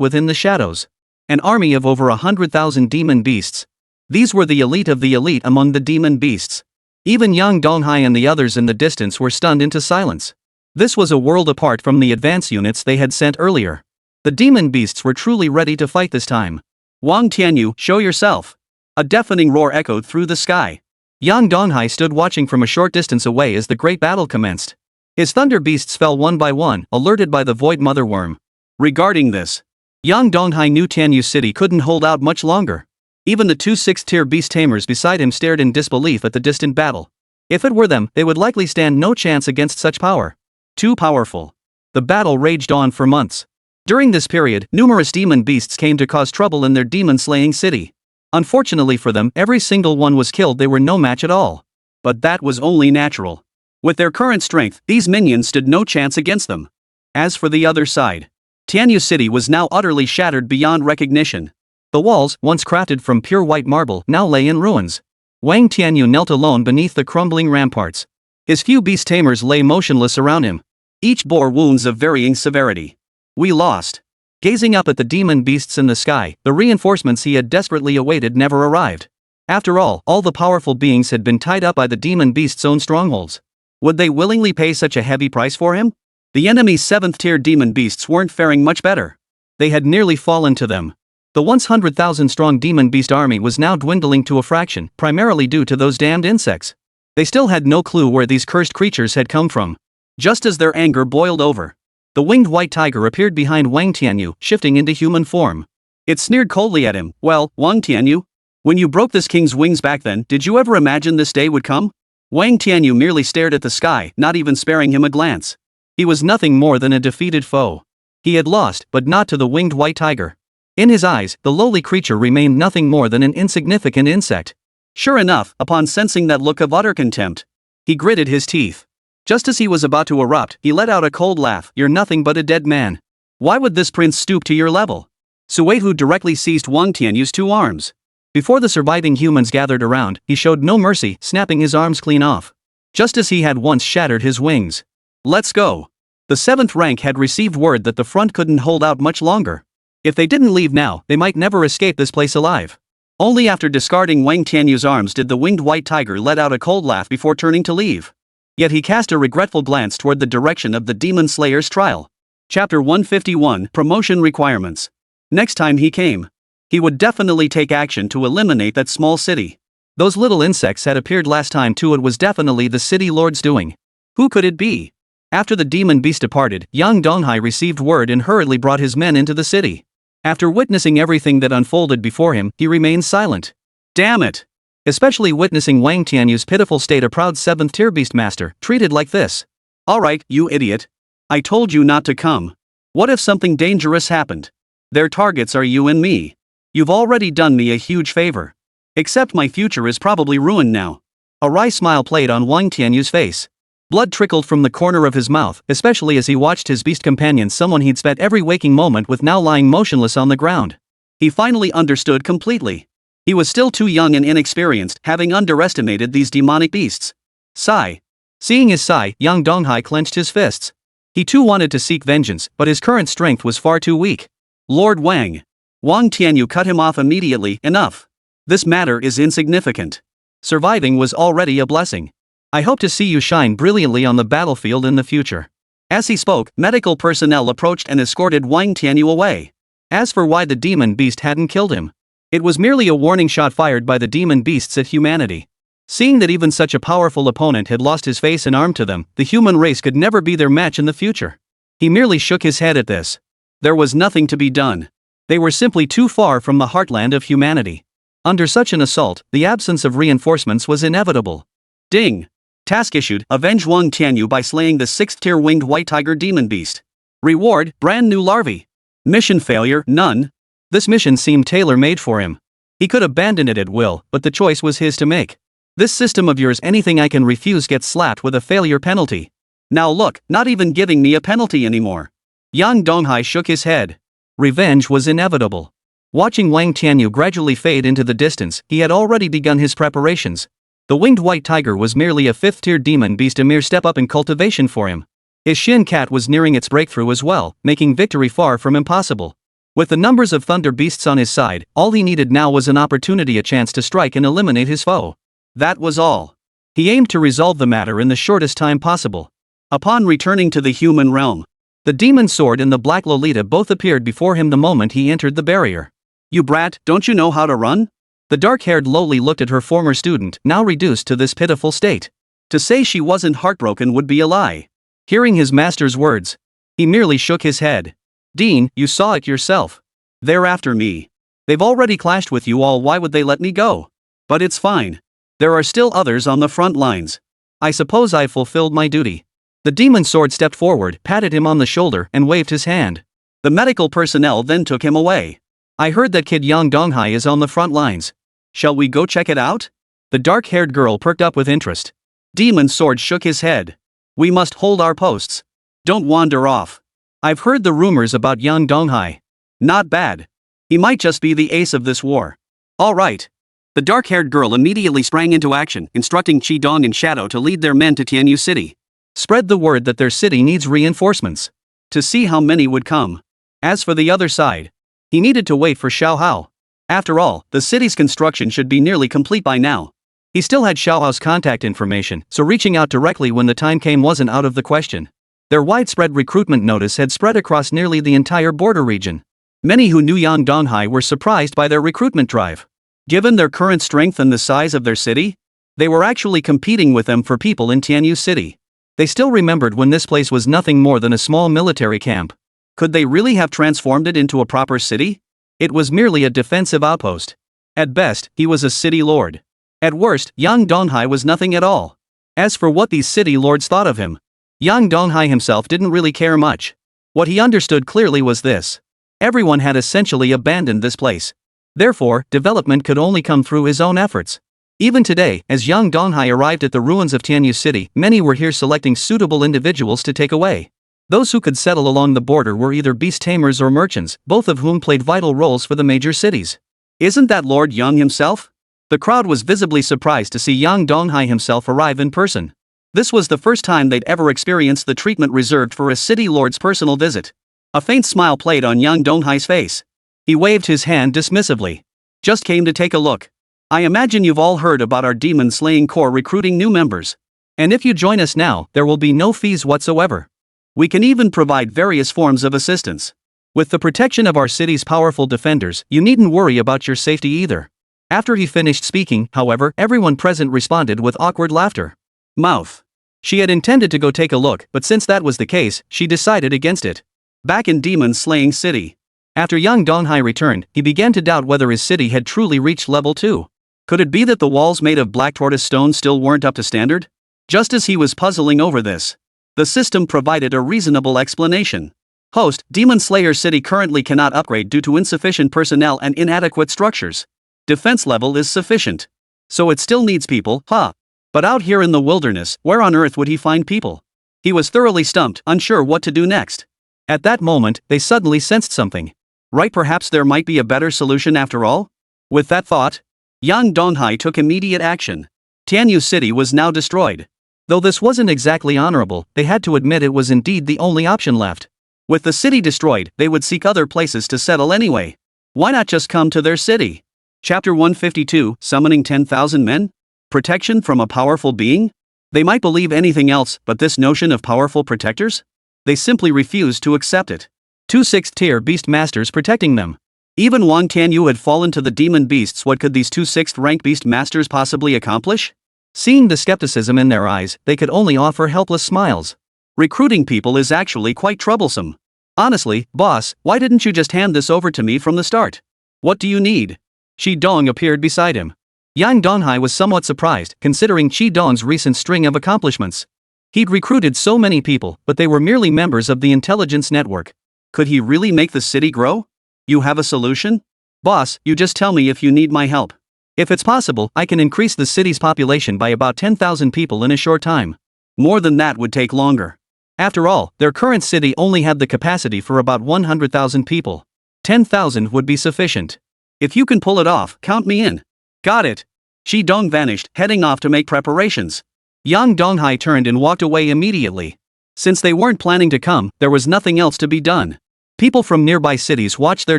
within the shadows. An army of over 100,000 demon beasts. These were the elite of the elite among the demon beasts. Even Yang Donghai and the others in the distance were stunned into silence. This was a world apart from the advance units they had sent earlier. The demon beasts were truly ready to fight this time. Wang Tianyu, show yourself. A deafening roar echoed through the sky. Yang Donghai stood watching from a short distance away as the great battle commenced. His thunder beasts fell one by one, alerted by the void mother worm. Regarding this, Yang Donghai knew Tianyu City couldn't hold out much longer. Even the 2 6th-tier beast tamers beside him stared in disbelief at the distant battle. If it were them, they would likely stand no chance against such power. Too powerful. The battle raged on for months. During this period, numerous demon beasts came to cause trouble in their demon-slaying city. Unfortunately for them, every single one was killed. They were no match at all. But that was only natural. With their current strength, these minions stood no chance against them. As for the other side, Tianyu City was now utterly shattered beyond recognition. The walls, once crafted from pure white marble, now lay in ruins. Wang Tianyu knelt alone beneath the crumbling ramparts. His few beast tamers lay motionless around him. Each bore wounds of varying severity. We lost. Gazing up at the demon beasts in the sky, the reinforcements he had desperately awaited never arrived. After all the powerful beings had been tied up by the demon beasts' own strongholds. Would they willingly pay such a heavy price for him? The enemy's 7th-tier demon beasts weren't faring much better. They had nearly fallen to them. The once 100,000-strong demon beast army was now dwindling to a fraction, primarily due to those damned insects. They still had no clue where these cursed creatures had come from. Just as their anger boiled over, the winged white tiger appeared behind Wang Tianyu, shifting into human form. It sneered coldly at him. "Well, Wang Tianyu, when you broke this king's wings back then, did you ever imagine this day would come?" Wang Tianyu merely stared at the sky, not even sparing him a glance. He was nothing more than a defeated foe. He had lost, but not to the winged white tiger. In his eyes, the lowly creature remained nothing more than an insignificant insect. Sure enough, upon sensing that look of utter contempt, he gritted his teeth. Just as he was about to erupt, he let out a cold laugh. "You're nothing but a dead man. Why would this prince stoop to your level?" Suehu directly seized Wang Tianyu's 2 arms. Before the surviving humans gathered around, he showed no mercy, snapping his arms clean off. Just as he had once shattered his wings. "Let's go." The 7th rank had received word that the front couldn't hold out much longer. If they didn't leave now, they might never escape this place alive. Only after discarding Wang Tianyu's arms did the winged white tiger let out a cold laugh before turning to leave. Yet he cast a regretful glance toward the direction of the Demon Slayer's trial. Chapter 151, Promotion Requirements. Next time he came, he would definitely take action to eliminate that small city. Those little insects had appeared last time too. It was definitely the city lord's doing. Who could it be? After the demon beast departed, Yang Donghai received word and hurriedly brought his men into the city. After witnessing everything that unfolded before him, he remained silent. Damn it! Especially witnessing Wang Tianyu's pitiful state, a proud 7th-tier beastmaster, treated like this. "Alright, you idiot. I told you not to come. What if something dangerous happened? Their targets are you and me. You've already done me a huge favor. Except my future is probably ruined now." A wry smile played on Wang Tianyu's face. Blood trickled from the corner of his mouth, especially as he watched his beast companion, someone he'd spent every waking moment with, now lying motionless on the ground. He finally understood completely. He was still too young and inexperienced, having underestimated these demonic beasts. Sigh. Seeing his sigh, Yang Donghai clenched his fists. He too wanted to seek vengeance, but his current strength was far too weak. "Lord Wang." Wang Tianyu cut him off immediately. "Enough. This matter is insignificant. Surviving was already a blessing. I hope to see you shine brilliantly on the battlefield in the future." As he spoke, medical personnel approached and escorted Wang Tianyu away. As for why the demon beast hadn't killed him, it was merely a warning shot fired by the demon beasts at humanity. Seeing that even such a powerful opponent had lost his face and arm to them, the human race could never be their match in the future. He merely shook his head at this. There was nothing to be done. They were simply too far from the heartland of humanity. Under such an assault, the absence of reinforcements was inevitable. Ding! Task issued: avenge Wang Tianyu by slaying the 6th-tier winged white tiger demon beast. Reward: brand new larvae. Mission failure: none. This mission seemed tailor-made for him. He could abandon it at will, but the choice was his to make. "This system of yours, anything I can refuse gets slapped with a failure penalty. Now look, not even giving me a penalty anymore." Yang Donghai shook his head. Revenge was inevitable. Watching Wang Tianyu gradually fade into the distance, he had already begun his preparations. The winged white tiger was merely a 5th-tier demon beast, a mere step up in cultivation for him. His Shin Cat was nearing its breakthrough as well, making victory far from impossible. With the numbers of thunder beasts on his side, all he needed now was an opportunity, a chance to strike and eliminate his foe. That was all. He aimed to resolve the matter in the shortest time possible. Upon returning to the human realm, the demon sword and the black Lolita both appeared before him the moment he entered the barrier. "You brat, don't you know how to run?" The dark-haired lowly looked at her former student, now reduced to this pitiful state. To say she wasn't heartbroken would be a lie. Hearing his master's words, he merely shook his head. "Dean, you saw it yourself. They're after me. They've already clashed with you all. Why would they let me go? But it's fine. There are still others on the front lines. I suppose I've fulfilled my duty. The demon sword stepped forward, patted him on the shoulder, and waved his hand. The medical personnel then took him away. I heard that kid Yang Donghai is on the front lines. Shall we go check it out? The dark-haired girl perked up with interest. Demon sword shook his head. We must hold our posts. Don't wander off. I've heard the rumors about Yang Donghai. Not bad. He might just be the ace of this war. All right. The dark-haired girl immediately sprang into action, instructing Chi Dong and Shadow to lead their men to Tianyu City. Spread the word that their city needs reinforcements. To see how many would come. As for the other side, he needed to wait for Xiao Hao. After all, the city's construction should be nearly complete by now. He still had Xiao Hao's contact information, so reaching out directly when the time came wasn't out of the question. Their widespread recruitment notice had spread across nearly the entire border region. Many who knew Yang Donghai were surprised by their recruitment drive. Given their current strength and the size of their city, they were actually competing with them for people in Tianyu City. They still remembered when this place was nothing more than a small military camp. Could they really have transformed it into a proper city? It was merely a defensive outpost. At best, he was a city lord. At worst, Yang Donghai was nothing at all. As for what these city lords thought of him, Yang Donghai himself didn't really care much. What he understood clearly was this. Everyone had essentially abandoned this place. Therefore, development could only come through his own efforts. Even today, as Yang Donghai arrived at the ruins of Tianyu City, many were here selecting suitable individuals to take away. Those who could settle along the border were either beast tamers or merchants, both of whom played vital roles for the major cities. Isn't that Lord Yang himself? The crowd was visibly surprised to see Yang Donghai himself arrive in person. This was the first time they'd ever experienced the treatment reserved for a city lord's personal visit. A faint smile played on Yang Donghai's face. He waved his hand dismissively. Just came to take a look. I imagine you've all heard about our demon-slaying corps recruiting new members. And if you join us now, there will be no fees whatsoever. We can even provide various forms of assistance. With the protection of our city's powerful defenders, you needn't worry about your safety either. After he finished speaking, however, everyone present responded with awkward laughter. Mouth. She had intended to go take a look, but since that was the case, she decided against it. Back in demon-slaying city. After Yang Donghai returned, he began to doubt whether his city had truly reached level 2. Could it be that the walls made of black tortoise stone still weren't up to standard? Just as he was puzzling over this, the system provided a reasonable explanation. Host, Demon Slayer City currently cannot upgrade due to insufficient personnel and inadequate structures. Defense level is sufficient. So it still needs people, huh? But out here in the wilderness, where on earth would he find people? He was thoroughly stumped, unsure what to do next. At that moment, they suddenly sensed something. Right, perhaps there might be a better solution after all? With that thought, Yang Donghai took immediate action. Tianyu City was now destroyed. Though this wasn't exactly honorable, they had to admit it was indeed the only option left. With the city destroyed, they would seek other places to settle anyway. Why not just come to their city? Chapter 152, Summoning 10,000 Men? Protection from a powerful being? They might believe anything else, but this notion of powerful protectors? They simply refused to accept it. 2 6th-tier beast masters protecting them. Even Wang Tianyu had fallen to the demon beasts. What could these 2 6th-rank beast masters possibly accomplish? Seeing the skepticism in their eyes, they could only offer helpless smiles. Recruiting people is actually quite troublesome. Honestly, boss, why didn't you just hand this over to me from the start? What do you need? Chi Dong appeared beside him. Yang Donghai was somewhat surprised, considering Chi Dong's recent string of accomplishments. He'd recruited so many people, but they were merely members of the intelligence network. Could he really make the city grow? You have a solution? Boss, you just tell me if you need my help. If it's possible, I can increase the city's population by about 10,000 people in a short time. More than that would take longer. After all, their current city only had the capacity for about 100,000 people. 10,000 would be sufficient. If you can pull it off, count me in. Got it. Chi Dong vanished, heading off to make preparations. Yang Donghai turned and walked away immediately. Since they weren't planning to come, there was nothing else to be done. People from nearby cities watched their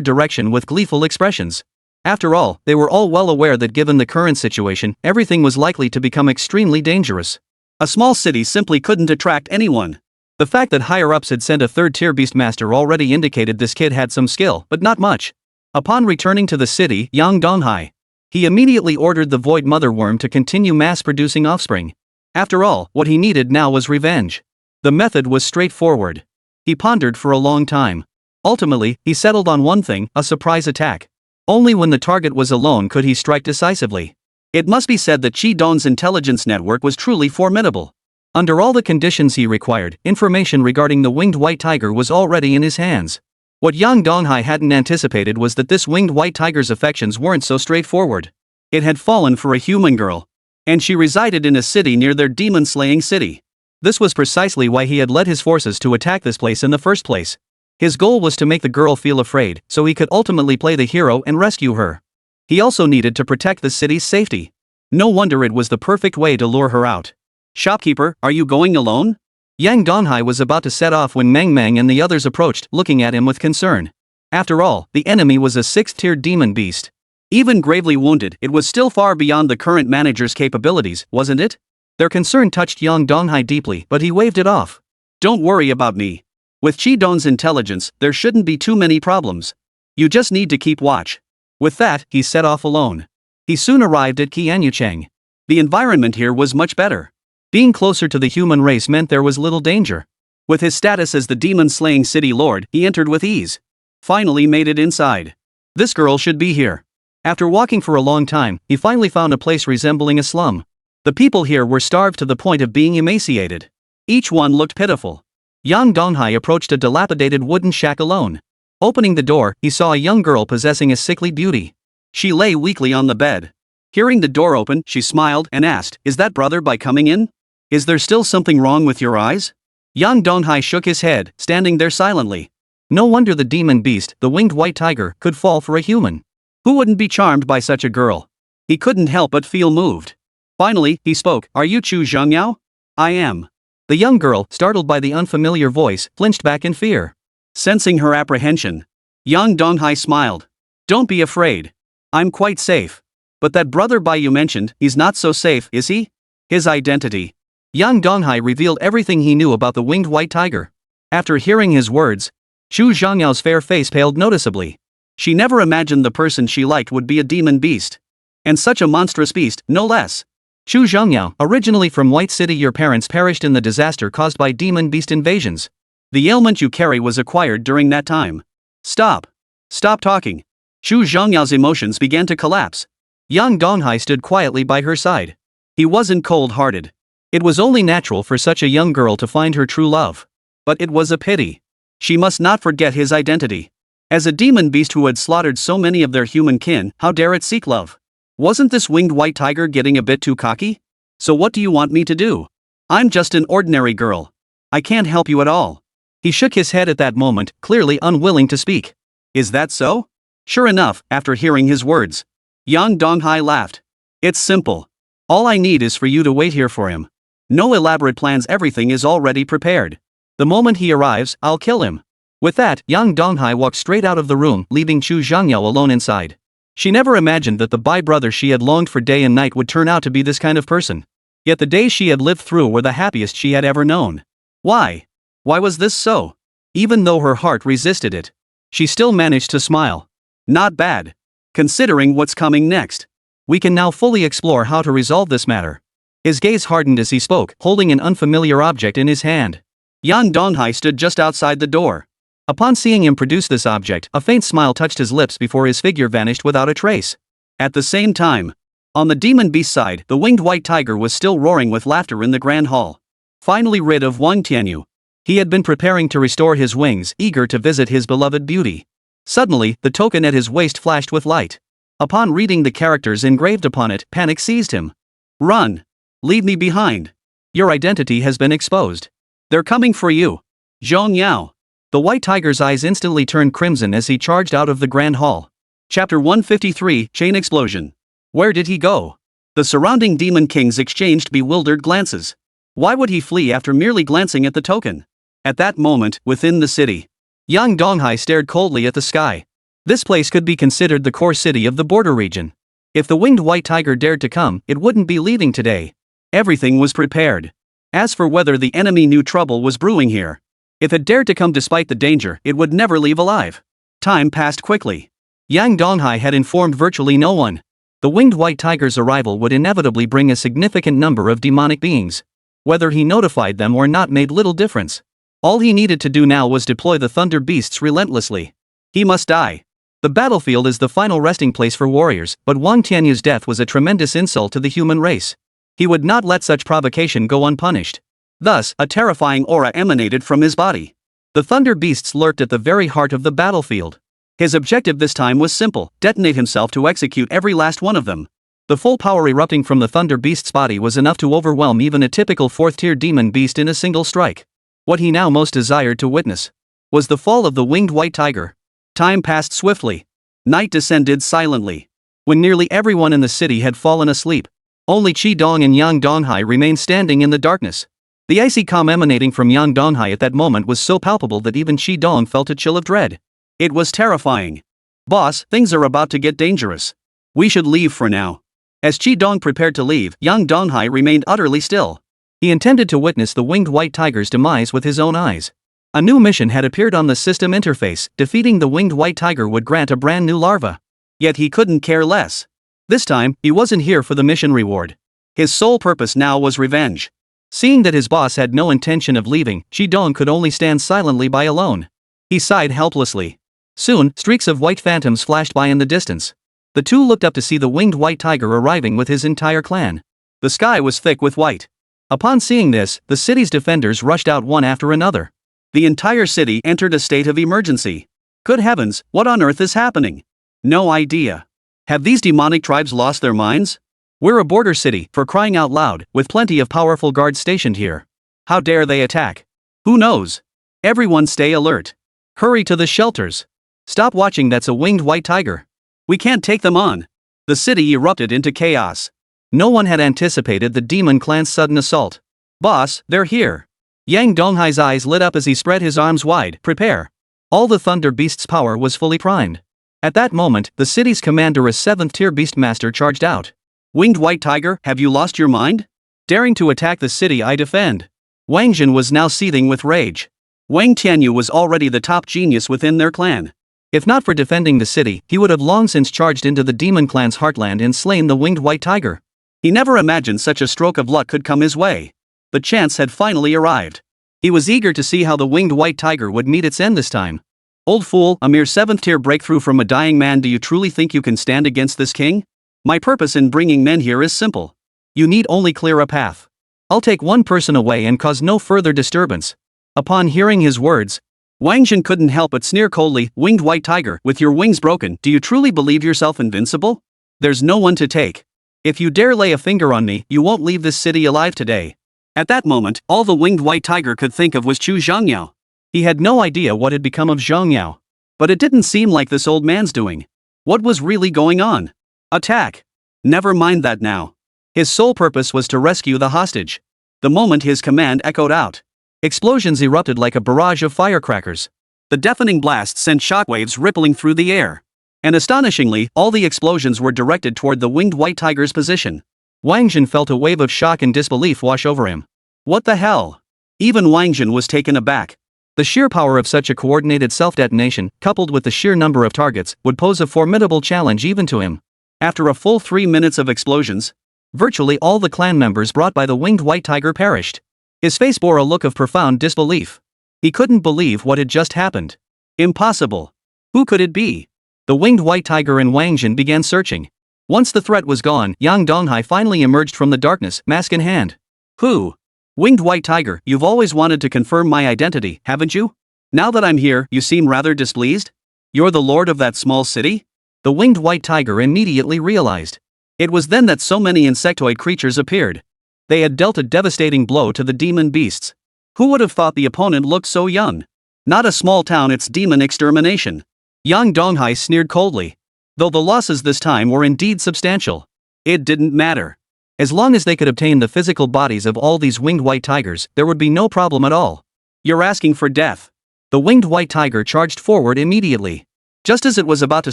direction with gleeful expressions. After all, they were all well aware that given the current situation, everything was likely to become extremely dangerous. A small city simply couldn't attract anyone. The fact that higher-ups had sent a 3rd-tier beastmaster already indicated this kid had some skill, but not much. Upon returning to the city, Yang Donghai, he immediately ordered the Void Mother Worm to continue mass-producing offspring. After all, what he needed now was revenge. The method was straightforward. He pondered for a long time. Ultimately, he settled on one thing: a surprise attack. Only when the target was alone could he strike decisively. It must be said that Chi Don's intelligence network was truly formidable. Under all the conditions he required, information regarding the winged white tiger was already in his hands. What Yang Donghai hadn't anticipated was that this winged white tiger's affections weren't so straightforward. It had fallen for a human girl. And she resided in a city near their demon-slaying city. This was precisely why he had led his forces to attack this place in the first place. His goal was to make the girl feel afraid, so he could ultimately play the hero and rescue her. He also needed to protect the city's safety. No wonder it was the perfect way to lure her out. Shopkeeper, are you going alone? Yang Donghai was about to set off when Meng Meng and the others approached, looking at him with concern. After all, the enemy was a 6th-tier demon beast. Even gravely wounded, it was still far beyond the current manager's capabilities, wasn't it? Their concern touched Yang Donghai deeply, but he waved it off. Don't worry about me. With Chi Don's intelligence, there shouldn't be too many problems. You just need to keep watch. With that, he set off alone. He soon arrived at Qianyucheng. The environment here was much better. Being closer to the human race meant there was little danger. With his status as the demon-slaying city lord, he entered with ease. Finally made it inside. This girl should be here. After walking for a long time, he finally found a place resembling a slum. The people here were starved to the point of being emaciated. Each one looked pitiful. Yang Donghai approached a dilapidated wooden shack alone. Opening the door, he saw a young girl possessing a sickly beauty. She lay weakly on the bed. Hearing the door open, she smiled and asked, "Is that brother by coming in? Is there still something wrong with your eyes?" Yang Donghai shook his head, standing there silently. No wonder the demon beast, the winged white tiger, could fall for a human. Who wouldn't be charmed by such a girl? He couldn't help but feel moved. Finally, he spoke, "Are you Chu Zhengyao?" "I am." The young girl, startled by the unfamiliar voice, flinched back in fear. Sensing her apprehension, Yang Donghai smiled. "Don't be afraid. I'm quite safe. But that brother Bai you mentioned, he's not so safe, is he? His identity." Yang Donghai revealed everything he knew about the winged white tiger. After hearing his words, Chu Zhangyao's fair face paled noticeably. She never imagined the person she liked would be a demon beast. And such a monstrous beast, no less. Chu Zhangyao, originally from White City, your parents perished in the disaster caused by demon beast invasions. The ailment you carry was acquired during that time. Stop. Stop talking. Chu Zhangyao's emotions began to collapse. Yang Donghai stood quietly by her side. He wasn't cold-hearted. It was only natural for such a young girl to find her true love. But it was a pity. She must not forget his identity. As a demon beast who had slaughtered so many of their human kin, how dare it seek love? Wasn't this winged white tiger getting a bit too cocky? So what do you want me to do? I'm just an ordinary girl. I can't help you at all. He shook his head at that moment, clearly unwilling to speak. Is that so? Sure enough, after hearing his words, Yang Donghai laughed. It's simple. All I need is for you to wait here for him. No elaborate plans, everything is already prepared. The moment he arrives, I'll kill him. With that, Yang Donghai walked straight out of the room, leaving Chu Zhangyao alone inside. She never imagined that the Bai brother she had longed for day and night would turn out to be this kind of person. Yet the days she had lived through were the happiest she had ever known. Why? Why was this so? Even though her heart resisted it, she still managed to smile. Not bad. Considering what's coming next. We can now fully explore how to resolve this matter. His gaze hardened as he spoke, holding an unfamiliar object in his hand. Yang Donghai stood just outside the door. Upon seeing him produce this object, a faint smile touched his lips before his figure vanished without a trace. At the same time, on the demon beast side, the winged white tiger was still roaring with laughter in the grand hall. Finally rid of Wang Tianyu, he had been preparing to restore his wings, eager to visit his beloved beauty. Suddenly, the token at his waist flashed with light. Upon reading the characters engraved upon it, panic seized him. Run! Leave me behind. Your identity has been exposed. They're coming for you. Zhongyao. The white tiger's eyes instantly turned crimson as he charged out of the grand hall. Chapter 153, Chain Explosion. Where did he go? The surrounding demon kings exchanged bewildered glances. Why would he flee after merely glancing at the token? At that moment, within the city, Yang Donghai stared coldly at the sky. This place could be considered the core city of the border region. If the winged white tiger dared to come, it wouldn't be leaving today. Everything was prepared. As for whether the enemy knew trouble was brewing here, if it dared to come despite the danger, it would never leave alive. Time passed quickly. Yang Donghai had informed virtually no one. The winged white tiger's arrival would inevitably bring a significant number of demonic beings. Whether he notified them or not made little difference. All he needed to do now was deploy the thunder beasts relentlessly. He must die. The battlefield is the final resting place for warriors, but Wang Tianyu's death was a tremendous insult to the human race. He would not let such provocation go unpunished. Thus, a terrifying aura emanated from his body. The thunder beasts lurked at the very heart of the battlefield. His objective this time was simple: detonate himself to execute every last one of them. The full power erupting from the thunder beast's body was enough to overwhelm even a typical 4th-tier demon beast in a single strike. What he now most desired to witness was the fall of the winged white tiger. Time passed swiftly. Night descended silently. When nearly everyone in the city had fallen asleep, only Qi Dong and Yang Donghai remained standing in the darkness. The icy calm emanating from Yang Donghai at that moment was so palpable that even Qi Dong felt a chill of dread. It was terrifying. "Boss, things are about to get dangerous. We should leave for now." As Qi Dong prepared to leave, Yang Donghai remained utterly still. He intended to witness the winged white tiger's demise with his own eyes. A new mission had appeared on the system interface: defeating the winged white tiger would grant a brand new larva. Yet he couldn't care less. This time, he wasn't here for the mission reward. His sole purpose now was revenge. Seeing that his boss had no intention of leaving, Qi Dong could only stand silently by alone. He sighed helplessly. Soon, streaks of white phantoms flashed by in the distance. The two looked up to see the winged white tiger arriving with his entire clan. The sky was thick with white. Upon seeing this, the city's defenders rushed out one after another. The entire city entered a state of emergency. Good heavens, what on earth is happening? No idea. Have these demonic tribes lost their minds? We're a border city, for crying out loud, with plenty of powerful guards stationed here. How dare they attack? Who knows? Everyone stay alert. Hurry to the shelters. Stop watching, that's a winged white tiger. We can't take them on. The city erupted into chaos. No one had anticipated the demon clan's sudden assault. "Boss, they're here." Yang Donghai's eyes lit up as he spread his arms wide. "Prepare." All the thunder beast's power was fully primed. At that moment, the city's commander, a 7th-tier beastmaster, charged out. "Winged white tiger, have you lost your mind? Daring to attack the city I defend." Wang Jin was now seething with rage. Wang Tianyu was already the top genius within their clan. If not for defending the city, he would have long since charged into the demon clan's heartland and slain the winged white tiger. He never imagined such a stroke of luck could come his way. The chance had finally arrived. He was eager to see how the winged white tiger would meet its end this time. "Old fool, a mere 7th-tier breakthrough from a dying man. Do you truly think you can stand against this king? My purpose in bringing men here is simple. You need only clear a path. I'll take one person away and cause no further disturbance." Upon hearing his words, Wang Jin couldn't help but sneer coldly. "Winged white tiger, with your wings broken, do you truly believe yourself invincible? There's no one to take. If you dare lay a finger on me, you won't leave this city alive today." At that moment, all the winged white tiger could think of was Chu Zhongyao. He had no idea what had become of Zhongyao. But it didn't seem like this old man's doing. What was really going on? Attack! Never mind that now. His sole purpose was to rescue the hostage. The moment his command echoed out, explosions erupted like a barrage of firecrackers. The deafening blast sent shockwaves rippling through the air. And astonishingly, all the explosions were directed toward the winged white tiger's position. Wang Jin felt a wave of shock and disbelief wash over him. What the hell? Even Wang Jin was taken aback. The sheer power of such a coordinated self-detonation, coupled with the sheer number of targets, would pose a formidable challenge even to him. After a full 3 minutes of explosions, virtually all the clan members brought by the winged white tiger perished. His face bore a look of profound disbelief. He couldn't believe what had just happened. Impossible. Who could it be? The winged white tiger and Wang Jin began searching. Once the threat was gone, Yang Donghai finally emerged from the darkness, mask in hand. "Who? Winged white tiger, you've always wanted to confirm my identity, haven't you? Now that I'm here, you seem rather displeased? You're the lord of that small city?" The winged white tiger immediately realized. It was then that so many insectoid creatures appeared. They had dealt a devastating blow to the demon beasts. Who would have thought the opponent looked so young? Not a small town, it's demon extermination. Yang Donghai sneered coldly. Though the losses this time were indeed substantial, it didn't matter. As long as they could obtain the physical bodies of all these winged white tigers, there would be no problem at all. "You're asking for death." The winged white tiger charged forward immediately. Just as it was about to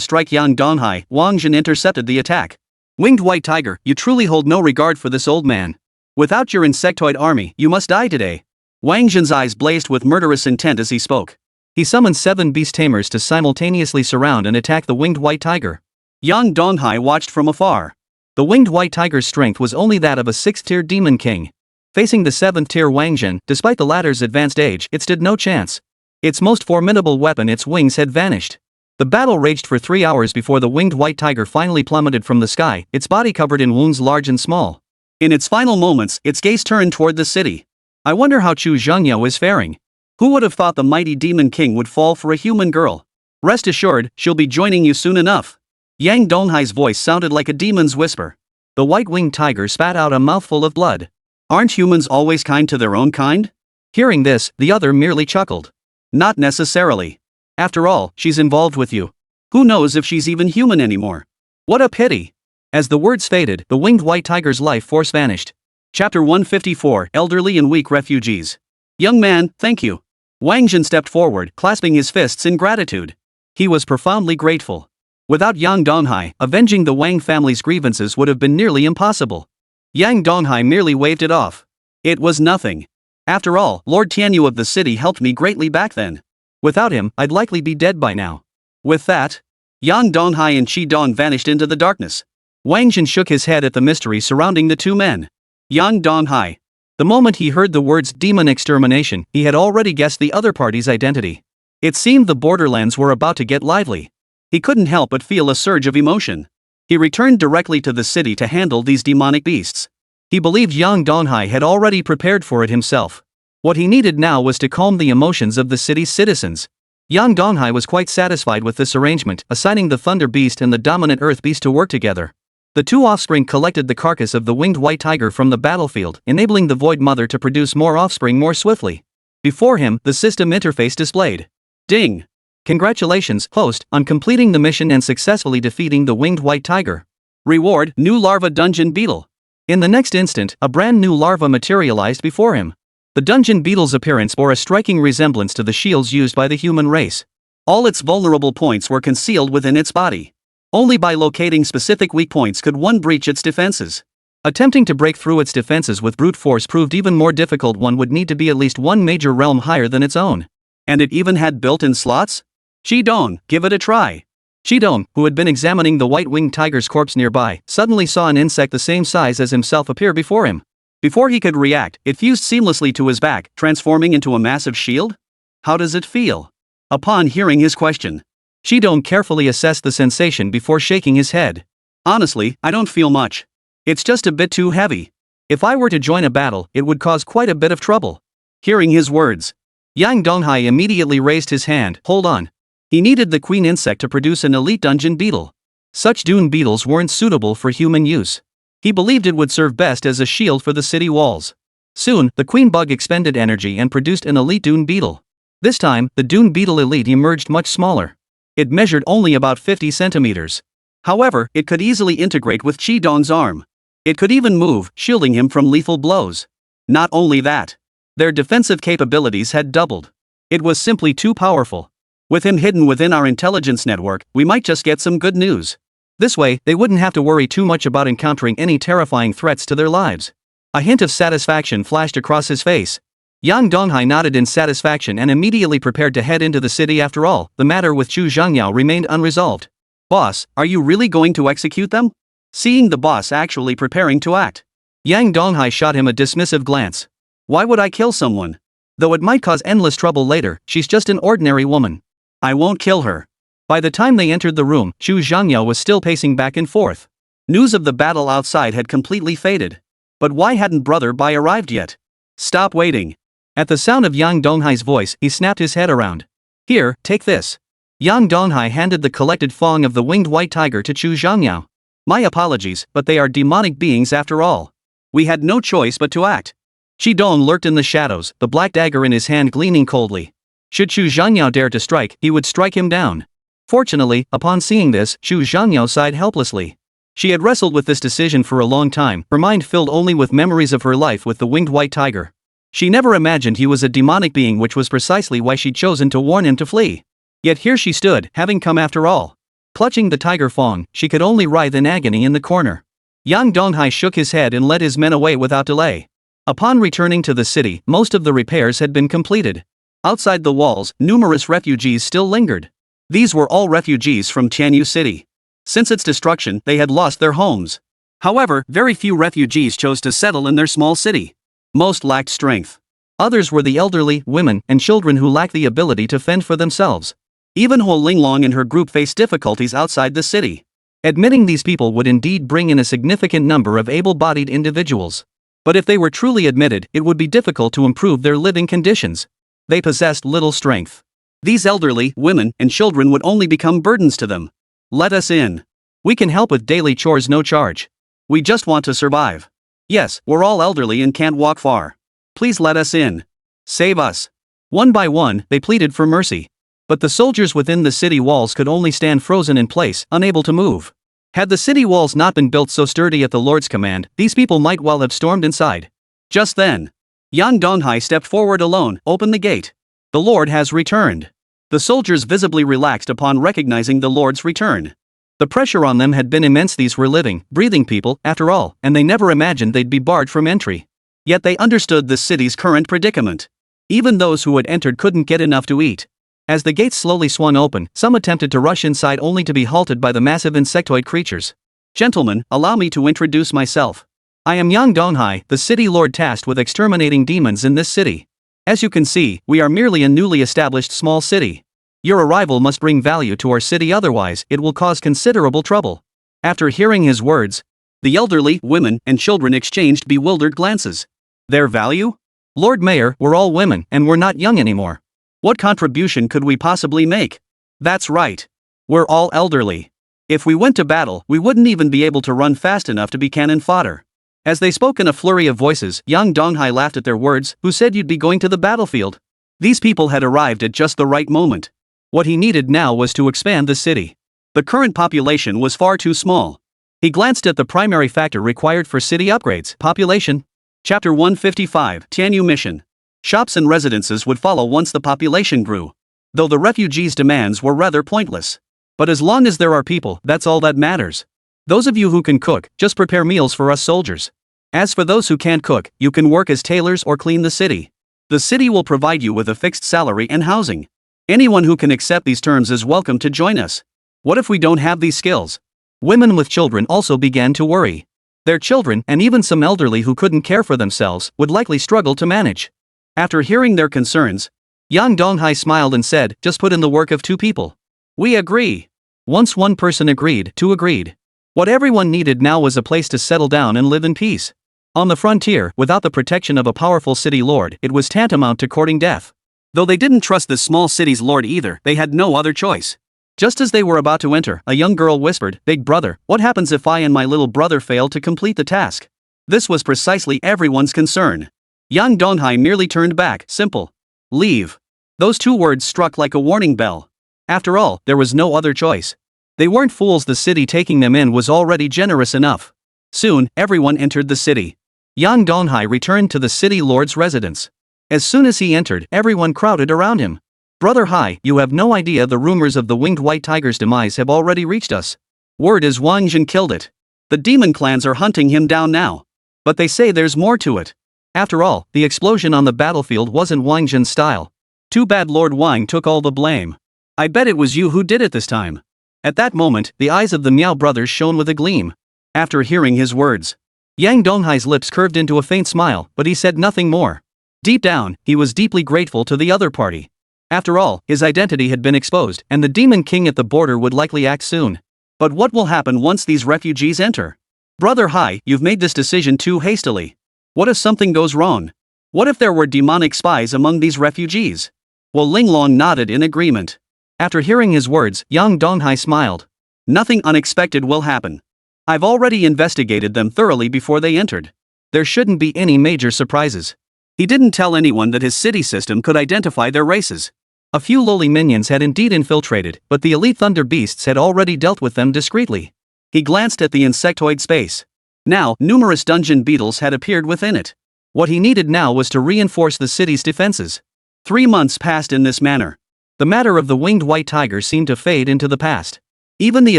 strike Yang Donghai, Wang Jin intercepted the attack. "Winged white tiger, you truly hold no regard for this old man. Without your insectoid army, you must die today." Wang Jin's eyes blazed with murderous intent as he spoke. He summoned 7 beast tamers to simultaneously surround and attack the winged white tiger. Yang Donghai watched from afar. The winged white tiger's strength was only that of a 6th-tier demon king. Facing the 7th-tier Wang Jin, despite the latter's advanced age, it stood no chance. Its most formidable weapon, its wings, had vanished. The battle raged for 3 hours before the winged white tiger finally plummeted from the sky, its body covered in wounds large and small. In its final moments, its gaze turned toward the city. I wonder how Chu Zhengyao is faring. Who would have thought the mighty demon king would fall for a human girl? Rest assured, she'll be joining you soon enough. Yang Donghai's voice sounded like a demon's whisper. The white-winged tiger spat out a mouthful of blood. Aren't humans always kind to their own kind? Hearing this, the other merely chuckled. Not necessarily. After all, she's involved with you. Who knows if she's even human anymore? What a pity! As the words faded, the winged white tiger's life force vanished. Chapter 154, Elderly and Weak Refugees. Young man, thank you. Wang Jin stepped forward, clasping his fists in gratitude. He was profoundly grateful. Without Yang Donghai, avenging the Wang family's grievances would have been nearly impossible. Yang Donghai merely waved it off. It was nothing. After all, Lord Tianyu of the city helped me greatly back then. Without him, I'd likely be dead by now. With that, Yang Donghai and Qi Dong vanished into the darkness. Wang Jin shook his head at the mystery surrounding the two men. Yang Donghai. The moment he heard the words demon extermination, he had already guessed the other party's identity. It seemed the borderlands were about to get lively. He couldn't help but feel a surge of emotion. He returned directly to the city to handle these demonic beasts. He believed Yang Donghai had already prepared for it himself. What he needed now was to calm the emotions of the city's citizens. Yang Donghai was quite satisfied with this arrangement, assigning the Thunder Beast and the Dominant Earth Beast to work together. The two offspring collected the carcass of the winged white tiger from the battlefield, enabling the Void Mother to produce more offspring more swiftly. Before him, the system interface displayed. Ding! Congratulations, host, on completing the mission and successfully defeating the winged white tiger. Reward, new larva dungeon beetle. In the next instant, a brand new larva materialized before him. The dungeon beetle's appearance bore a striking resemblance to the shields used by the human race. All its vulnerable points were concealed within its body. Only by locating specific weak points could one breach its defenses. Attempting to break through its defenses with brute force proved even more difficult. One would need to be at least one major realm higher than its own. And it even had built-in slots? Qi Dong, give it a try. Qi Dong, who had been examining the white-winged tiger's corpse nearby, suddenly saw an insect the same size as himself appear before him. Before he could react, it fused seamlessly to his back, transforming into a massive shield? How does it feel? Upon hearing his question, Qi Dong carefully assessed the sensation before shaking his head. Honestly, I don't feel much. It's just a bit too heavy. If I were to join a battle, it would cause quite a bit of trouble. Hearing his words, Yang Donghai immediately raised his hand. Hold on. He needed the queen insect to produce an elite dungeon beetle. Such dune beetles weren't suitable for human use. He believed it would serve best as a shield for the city walls. Soon, the queen bug expended energy and produced an elite dune beetle. This time, the dune beetle elite emerged much smaller. It measured only about 50 centimeters. However, it could easily integrate with Qi Dong's arm. It could even move, shielding him from lethal blows. Not only that, their defensive capabilities had doubled. It was simply too powerful. With him hidden within our intelligence network, we might just get some good news. This way, they wouldn't have to worry too much about encountering any terrifying threats to their lives. A hint of satisfaction flashed across his face. Yang Donghai nodded in satisfaction and immediately prepared to head into the city. After all, the matter with Chu Zhengyao remained unresolved. Boss, are you really going to execute them? Seeing the boss actually preparing to act, Yang Donghai shot him a dismissive glance. Why would I kill someone? Though it might cause endless trouble later, she's just an ordinary woman. I won't kill her. By the time they entered the room, Chu Zhengyao was still pacing back and forth. News of the battle outside had completely faded. But why hadn't Brother Bai arrived yet? Stop waiting. At the sound of Yang Donghai's voice, he snapped his head around. Here, take this. Yang Donghai handed the collected fang of the winged white tiger to Chu Zhengyao. My apologies, but they are demonic beings after all. We had no choice but to act. Qi Dong lurked in the shadows, the black dagger in his hand gleaming coldly. Should Chu Zhengyao dare to strike, he would strike him down. Fortunately, upon seeing this, Chu Zhengyao sighed helplessly. She had wrestled with this decision for a long time, her mind filled only with memories of her life with the winged white tiger. She never imagined he was a demonic being, which was precisely why she'd chosen to warn him to flee. Yet here she stood, having come after all. Clutching the tiger fang, she could only writhe in agony in the corner. Yang Donghai shook his head and led his men away without delay. Upon returning to the city, most of the repairs had been completed. Outside the walls, numerous refugees still lingered. These were all refugees from Tianyu City. Since its destruction, they had lost their homes. However, very few refugees chose to settle in their small city. Most lacked strength. Others were the elderly, women, and children who lacked the ability to fend for themselves. Even Ho Linglong and her group faced difficulties outside the city. Admitting these people would indeed bring in a significant number of able-bodied individuals. But if they were truly admitted, it would be difficult to improve their living conditions. They possessed little strength. These elderly, women, and children would only become burdens to them. Let us in. We can help with daily chores no charge. We just want to survive. Yes, we're all elderly and can't walk far. Please let us in. Save us. One by one, they pleaded for mercy. But the soldiers within the city walls could only stand frozen in place, unable to move. Had the city walls not been built so sturdy at the Lord's command, these people might well have stormed inside. Just then, Yang Donghai stepped forward alone, opened the gate. The Lord has returned. The soldiers visibly relaxed upon recognizing the Lord's return. The pressure on them had been immense. These were living, breathing people, after all, and they never imagined they'd be barred from entry. Yet they understood the city's current predicament. Even those who had entered couldn't get enough to eat. As the gates slowly swung open, some attempted to rush inside only to be halted by the massive insectoid creatures. Gentlemen, allow me to introduce myself. I am Yang Donghai, the city lord tasked with exterminating demons in this city. As you can see, we are merely a newly established small city. Your arrival must bring value to our city, otherwise it will cause considerable trouble. After hearing his words, the elderly, women, and children exchanged bewildered glances. Their value? Lord Mayor, we're all women, and we're not young anymore. What contribution could we possibly make? That's right. We're all elderly. If we went to battle, we wouldn't even be able to run fast enough to be cannon fodder. As they spoke in a flurry of voices, Yang Donghai laughed at their words. Who said you'd be going to the battlefield? These people had arrived at just the right moment. What he needed now was to expand the city. The current population was far too small. He glanced at the primary factor required for city upgrades: population. Chapter 155, Tianyu Mission. Shops and residences would follow once the population grew. Though the refugees' demands were rather pointless. But as long as there are people, that's all that matters. Those of you who can cook, just prepare meals for us soldiers. As for those who can't cook, you can work as tailors or clean the city. The city will provide you with a fixed salary and housing. Anyone who can accept these terms is welcome to join us. What if we don't have these skills? Women with children also began to worry. Their children, and even some elderly who couldn't care for themselves, would likely struggle to manage. After hearing their concerns, Yang Donghai smiled and said, just put in the work of 2 people. We agree. Once one person agreed, 2 agreed. What everyone needed now was a place to settle down and live in peace. On the frontier, without the protection of a powerful city lord, it was tantamount to courting death. Though they didn't trust this small city's lord either, they had no other choice. Just as they were about to enter, a young girl whispered, Big brother, what happens if I and my little brother fail to complete the task? This was precisely everyone's concern. Yang Donghai merely turned back, simple. Leave. Those 2 words struck like a warning bell. After all, there was no other choice. They weren't fools. The city taking them in was already generous enough. Soon, everyone entered the city. Yang Donghai returned to the city lord's residence. As soon as he entered, everyone crowded around him. Brother Hai, you have no idea the rumors of the winged white tiger's demise have already reached us. Word is Wang Jin killed it. The demon clans are hunting him down now. But they say there's more to it. After all, the explosion on the battlefield wasn't Wang Jin's style. Too bad Lord Wang took all the blame. I bet it was you who did it this time. At that moment, the eyes of the Miao brothers shone with a gleam. After hearing his words, Yang Donghai's lips curved into a faint smile, but he said nothing more. Deep down, he was deeply grateful to the other party. After all, his identity had been exposed, and the demon king at the border would likely act soon. But what will happen once these refugees enter? Brother Hai, you've made this decision too hastily. What if something goes wrong? What if there were demonic spies among these refugees? Well, Linglong nodded in agreement. After hearing his words, Yang Donghai smiled. Nothing unexpected will happen. I've already investigated them thoroughly before they entered. There shouldn't be any major surprises. He didn't tell anyone that his city system could identify their races. A few lowly minions had indeed infiltrated, but the elite thunder beasts had already dealt with them discreetly. He glanced at the insectoid space. Now, numerous dungeon beetles had appeared within it. What he needed now was to reinforce the city's defenses. 3 months passed in this manner. The matter of the winged white tiger seemed to fade into the past. Even the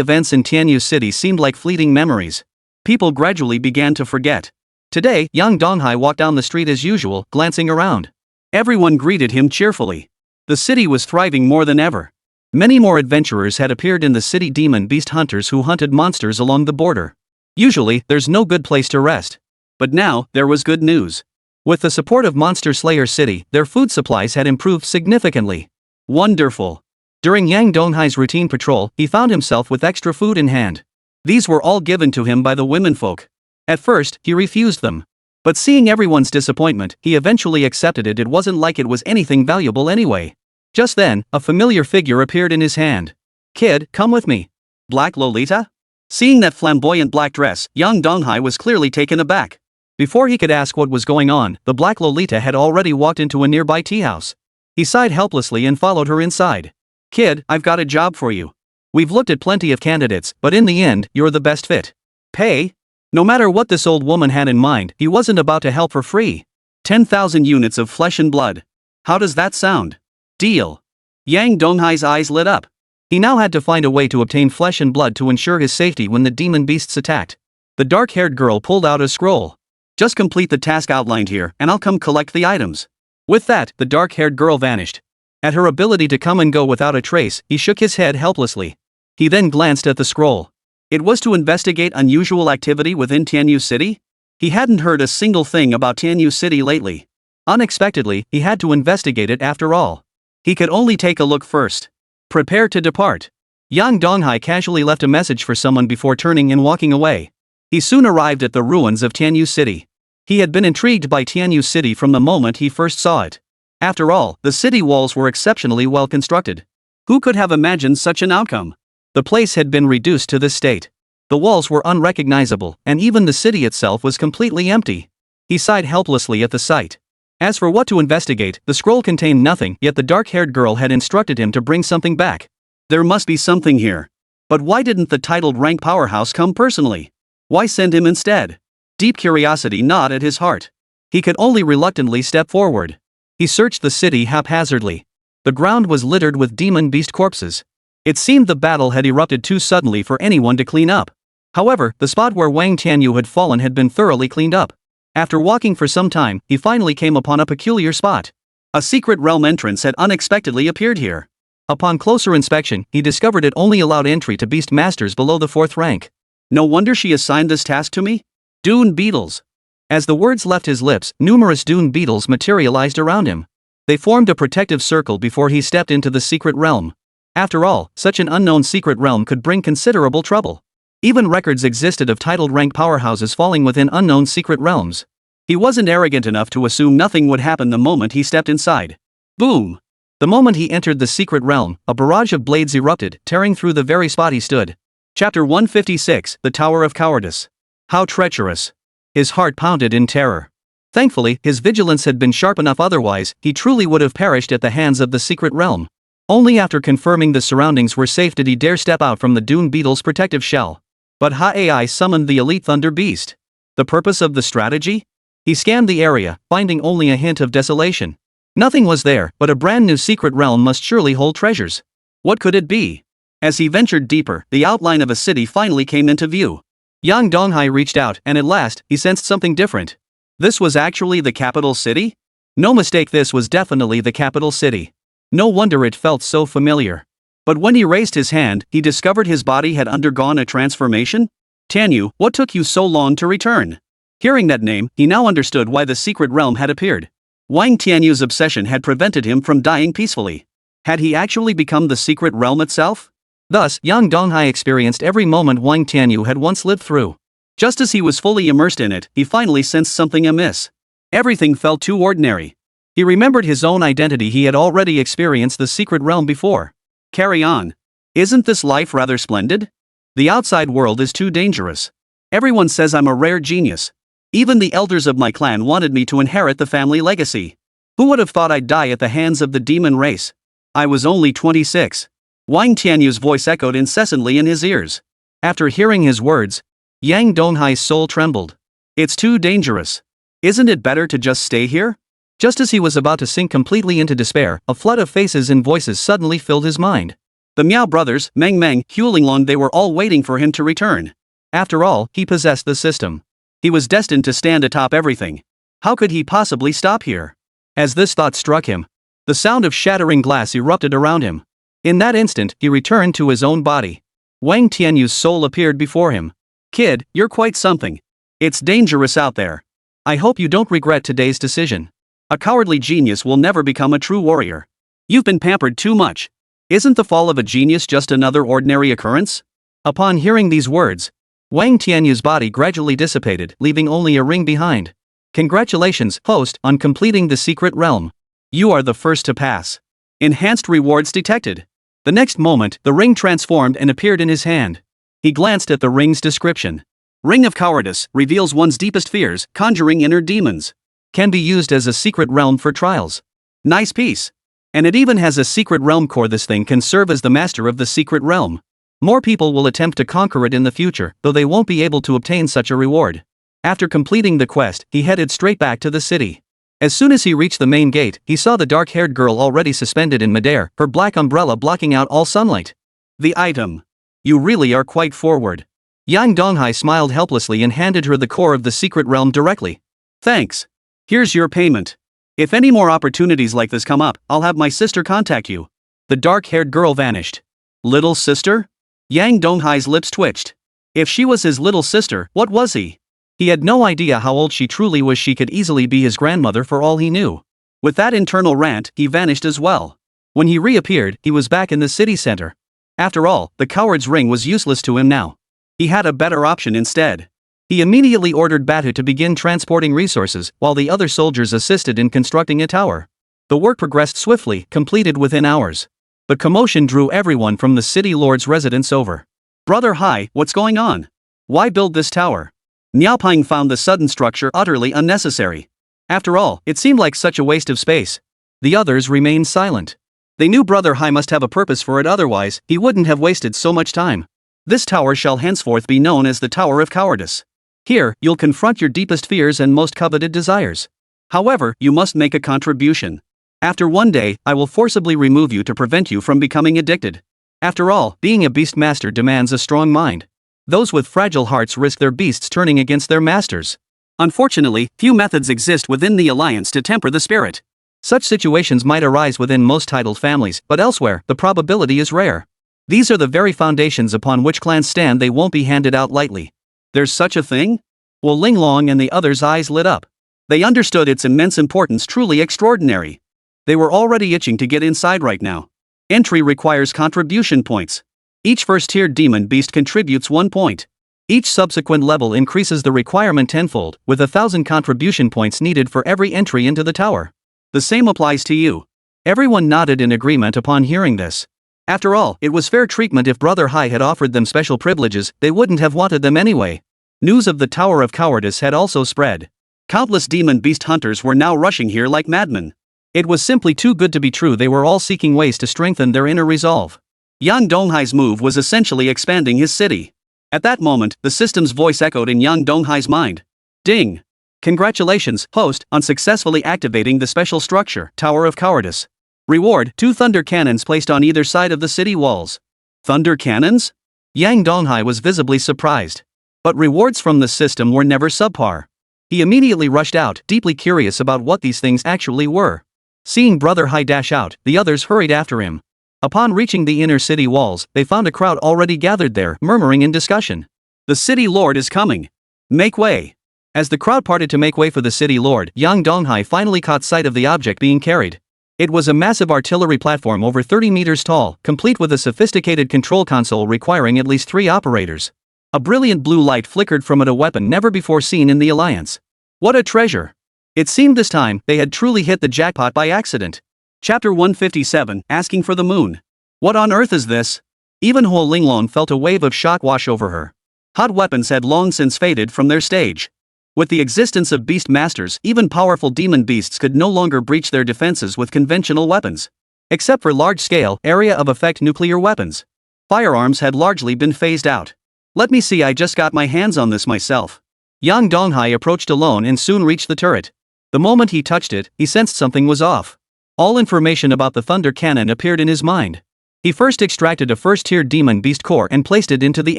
events in Tianyu City seemed like fleeting memories. People gradually began to forget. Today, Yang Donghai walked down the street as usual, glancing around. Everyone greeted him cheerfully. The city was thriving more than ever. Many more adventurers had appeared in the city, demon beast hunters who hunted monsters along the border. Usually, there's no good place to rest. But now, there was good news. With the support of Monster Slayer City, their food supplies had improved significantly. Wonderful. During Yang Donghai's routine patrol, he found himself with extra food in hand. These were all given to him by the womenfolk. At first, he refused them. But seeing everyone's disappointment, he eventually accepted it. It wasn't like it was anything valuable anyway. Just then, a familiar figure appeared in his hand. "Kid, come with me." Black Lolita? Seeing that flamboyant black dress, Yang Donghai was clearly taken aback. Before he could ask what was going on, the Black Lolita had already walked into a nearby tea house. He sighed helplessly and followed her inside. "Kid, I've got a job for you. We've looked at plenty of candidates, but in the end, you're the best fit. Pay?" No matter what this old woman had in mind, he wasn't about to help for free. 10,000 units of flesh and blood. How does that sound? Deal. Yang Donghai's eyes lit up. He now had to find a way to obtain flesh and blood to ensure his safety when the demon beasts attacked. The dark-haired girl pulled out a scroll. "Just complete the task outlined here, and I'll come collect the items." With that, the dark-haired girl vanished. At her ability to come and go without a trace, he shook his head helplessly. He then glanced at the scroll. It was to investigate unusual activity within Tianyu City? He hadn't heard a single thing about Tianyu City lately. Unexpectedly, he had to investigate it after all. He could only take a look first. Prepare to depart. Yang Donghai casually left a message for someone before turning and walking away. He soon arrived at the ruins of Tianyu City. He had been intrigued by Tianyu City from the moment he first saw it. After all, the city walls were exceptionally well constructed. Who could have imagined such an outcome? The place had been reduced to this state. The walls were unrecognizable, and even the city itself was completely empty. He sighed helplessly at the sight. As for what to investigate, the scroll contained nothing, yet the dark-haired girl had instructed him to bring something back. There must be something here. But why didn't the titled rank powerhouse come personally? Why send him instead? Deep curiosity gnawed at his heart. He could only reluctantly step forward. He searched the city haphazardly. The ground was littered with demon beast corpses. It seemed the battle had erupted too suddenly for anyone to clean up. However, the spot where Wang Tianyu had fallen had been thoroughly cleaned up. After walking for some time, he finally came upon a peculiar spot. A secret realm entrance had unexpectedly appeared here. Upon closer inspection, he discovered it only allowed entry to beast masters below the 4th rank. No wonder she assigned this task to me? Dune beetles. As the words left his lips, numerous dune beetles materialized around him. They formed a protective circle before he stepped into the secret realm. After all, such an unknown secret realm could bring considerable trouble. Even records existed of titled rank powerhouses falling within unknown secret realms. He wasn't arrogant enough to assume nothing would happen the moment he stepped inside. Boom! The moment he entered the secret realm, a barrage of blades erupted, tearing through the very spot he stood. Chapter 156, The Tower of Cowardice. How treacherous. His heart pounded in terror. Thankfully, his vigilance had been sharp enough, otherwise, he truly would have perished at the hands of the secret realm. Only after confirming the surroundings were safe did he dare step out from the dune beetle's protective shell. But Ha-AI summoned the elite thunder beast. The purpose of the strategy? He scanned the area, finding only a hint of desolation. Nothing was there, but a brand new secret realm must surely hold treasures. What could it be? As he ventured deeper, the outline of a city finally came into view. Yang Donghai reached out, and at last, he sensed something different. This was actually the capital city? No mistake, this was definitely the capital city. No wonder it felt so familiar. But when he raised his hand, he discovered his body had undergone a transformation? Tianyu, what took you so long to return? Hearing that name, he now understood why the secret realm had appeared. Wang Tianyu's obsession had prevented him from dying peacefully. Had he actually become the secret realm itself? Thus, Yang Donghai experienced every moment Wang Tianyu had once lived through. Just as he was fully immersed in it, he finally sensed something amiss. Everything felt too ordinary. He remembered his own identity. He had already experienced the secret realm before. Carry on. Isn't this life rather splendid? The outside world is too dangerous. Everyone says I'm a rare genius. Even the elders of my clan wanted me to inherit the family legacy. Who would have thought I'd die at the hands of the demon race? I was only 26. Wang Tianyu's voice echoed incessantly in his ears. After hearing his words, Yang Donghai's soul trembled. It's too dangerous. Isn't it better to just stay here? Just as he was about to sink completely into despair, a flood of faces and voices suddenly filled his mind. The Miao brothers, Meng Meng, Hulinglong, they were all waiting for him to return. After all, he possessed the system. He was destined to stand atop everything. How could he possibly stop here? As this thought struck him, the sound of shattering glass erupted around him. In that instant, he returned to his own body. Wang Tianyu's soul appeared before him. Kid, you're quite something. It's dangerous out there. I hope you don't regret today's decision. A cowardly genius will never become a true warrior. You've been pampered too much. Isn't the fall of a genius just another ordinary occurrence? Upon hearing these words, Wang Tianyu's body gradually dissipated, leaving only a ring behind. Congratulations, host, on completing the secret realm. You are the first to pass. Enhanced rewards detected. The next moment, the ring transformed and appeared in his hand. He glanced at the ring's description. Ring of Cowardice reveals one's deepest fears, conjuring inner demons. Can be used as a secret realm for trials. Nice piece. And it even has a secret realm core. This thing can serve as the master of the secret realm. More people will attempt to conquer it in the future, though they won't be able to obtain such a reward. After completing the quest, he headed straight back to the city. As soon as he reached the main gate, he saw the dark-haired girl already suspended in midair, her black umbrella blocking out all sunlight. The item. You really are quite forward. Yang Donghai smiled helplessly and handed her the core of the secret realm directly. Thanks. Here's your payment. If any more opportunities like this come up, I'll have my sister contact you. The dark-haired girl vanished. Little sister? Yang Donghai's lips twitched. If she was his little sister, what was he? He had no idea how old she truly was. She could easily be his grandmother for all he knew. With that internal rant, he vanished as well. When he reappeared, he was back in the city center. After all, the coward's ring was useless to him now. He had a better option instead. He immediately ordered Batu to begin transporting resources, while the other soldiers assisted in constructing a tower. The work progressed swiftly, completed within hours. The commotion drew everyone from the city lord's residence over. Brother Hai, what's going on? Why build this tower? Niaoping found the sudden structure utterly unnecessary. After all, it seemed like such a waste of space. The others remained silent. They knew Brother Hai must have a purpose for it, otherwise, he wouldn't have wasted so much time. This tower shall henceforth be known as the Tower of Cowardice. Here, you'll confront your deepest fears and most coveted desires. However, you must make a contribution. After one day, I will forcibly remove you to prevent you from becoming addicted. After all, being a beast master demands a strong mind. Those with fragile hearts risk their beasts turning against their masters. Unfortunately, few methods exist within the alliance to temper the spirit. Such situations might arise within most titled families, but elsewhere, the probability is rare. These are the very foundations upon which clans stand. They won't be handed out lightly. There's such a thing? Wu Linglong and the others' eyes lit up. They understood its immense importance, truly extraordinary. They were already itching to get inside right now. Entry requires contribution points. Each first-tier demon beast contributes 1 point. Each subsequent level increases the requirement tenfold, with 1,000 contribution points needed for every entry into the tower. The same applies to you. Everyone nodded in agreement upon hearing this. After all, it was fair treatment. If Brother Hai had offered them special privileges, they wouldn't have wanted them anyway. News of the Tower of Cowardice had also spread. Countless demon beast hunters were now rushing here like madmen. It was simply too good to be true. They were all seeking ways to strengthen their inner resolve. Yang Donghai's move was essentially expanding his city. At that moment, the system's voice echoed in Yang Donghai's mind. Ding! Congratulations, host, on successfully activating the special structure, Tower of Cowardice. Reward, 2 thunder cannons placed on either side of the city walls. Thunder cannons? Yang Donghai was visibly surprised. But rewards from the system were never subpar. He immediately rushed out, deeply curious about what these things actually were. Seeing Brother Hai dash out, the others hurried after him. Upon reaching the inner city walls, they found a crowd already gathered there, murmuring in discussion. The city lord is coming. Make way. As the crowd parted to make way for the city lord, Yang Donghai finally caught sight of the object being carried. It was a massive artillery platform over 30 meters tall, complete with a sophisticated control console requiring at least 3 operators. A brilliant blue light flickered from it, a weapon never before seen in the Alliance. What a treasure! It seemed this time, they had truly hit the jackpot by accident. Chapter 157, Asking for the Moon. What on earth is this? Even Wu Linglong felt a wave of shock wash over her. Hot weapons had long since faded from their stage. With the existence of beast masters, even powerful demon beasts could no longer breach their defenses with conventional weapons. Except for large-scale, area-of-effect nuclear weapons. Firearms had largely been phased out. Let me see, I just got my hands on this myself. Yang Donghai approached alone and soon reached the turret. The moment he touched it, he sensed something was off. All information about the thunder cannon appeared in his mind. He first extracted a first-tier demon beast core and placed it into the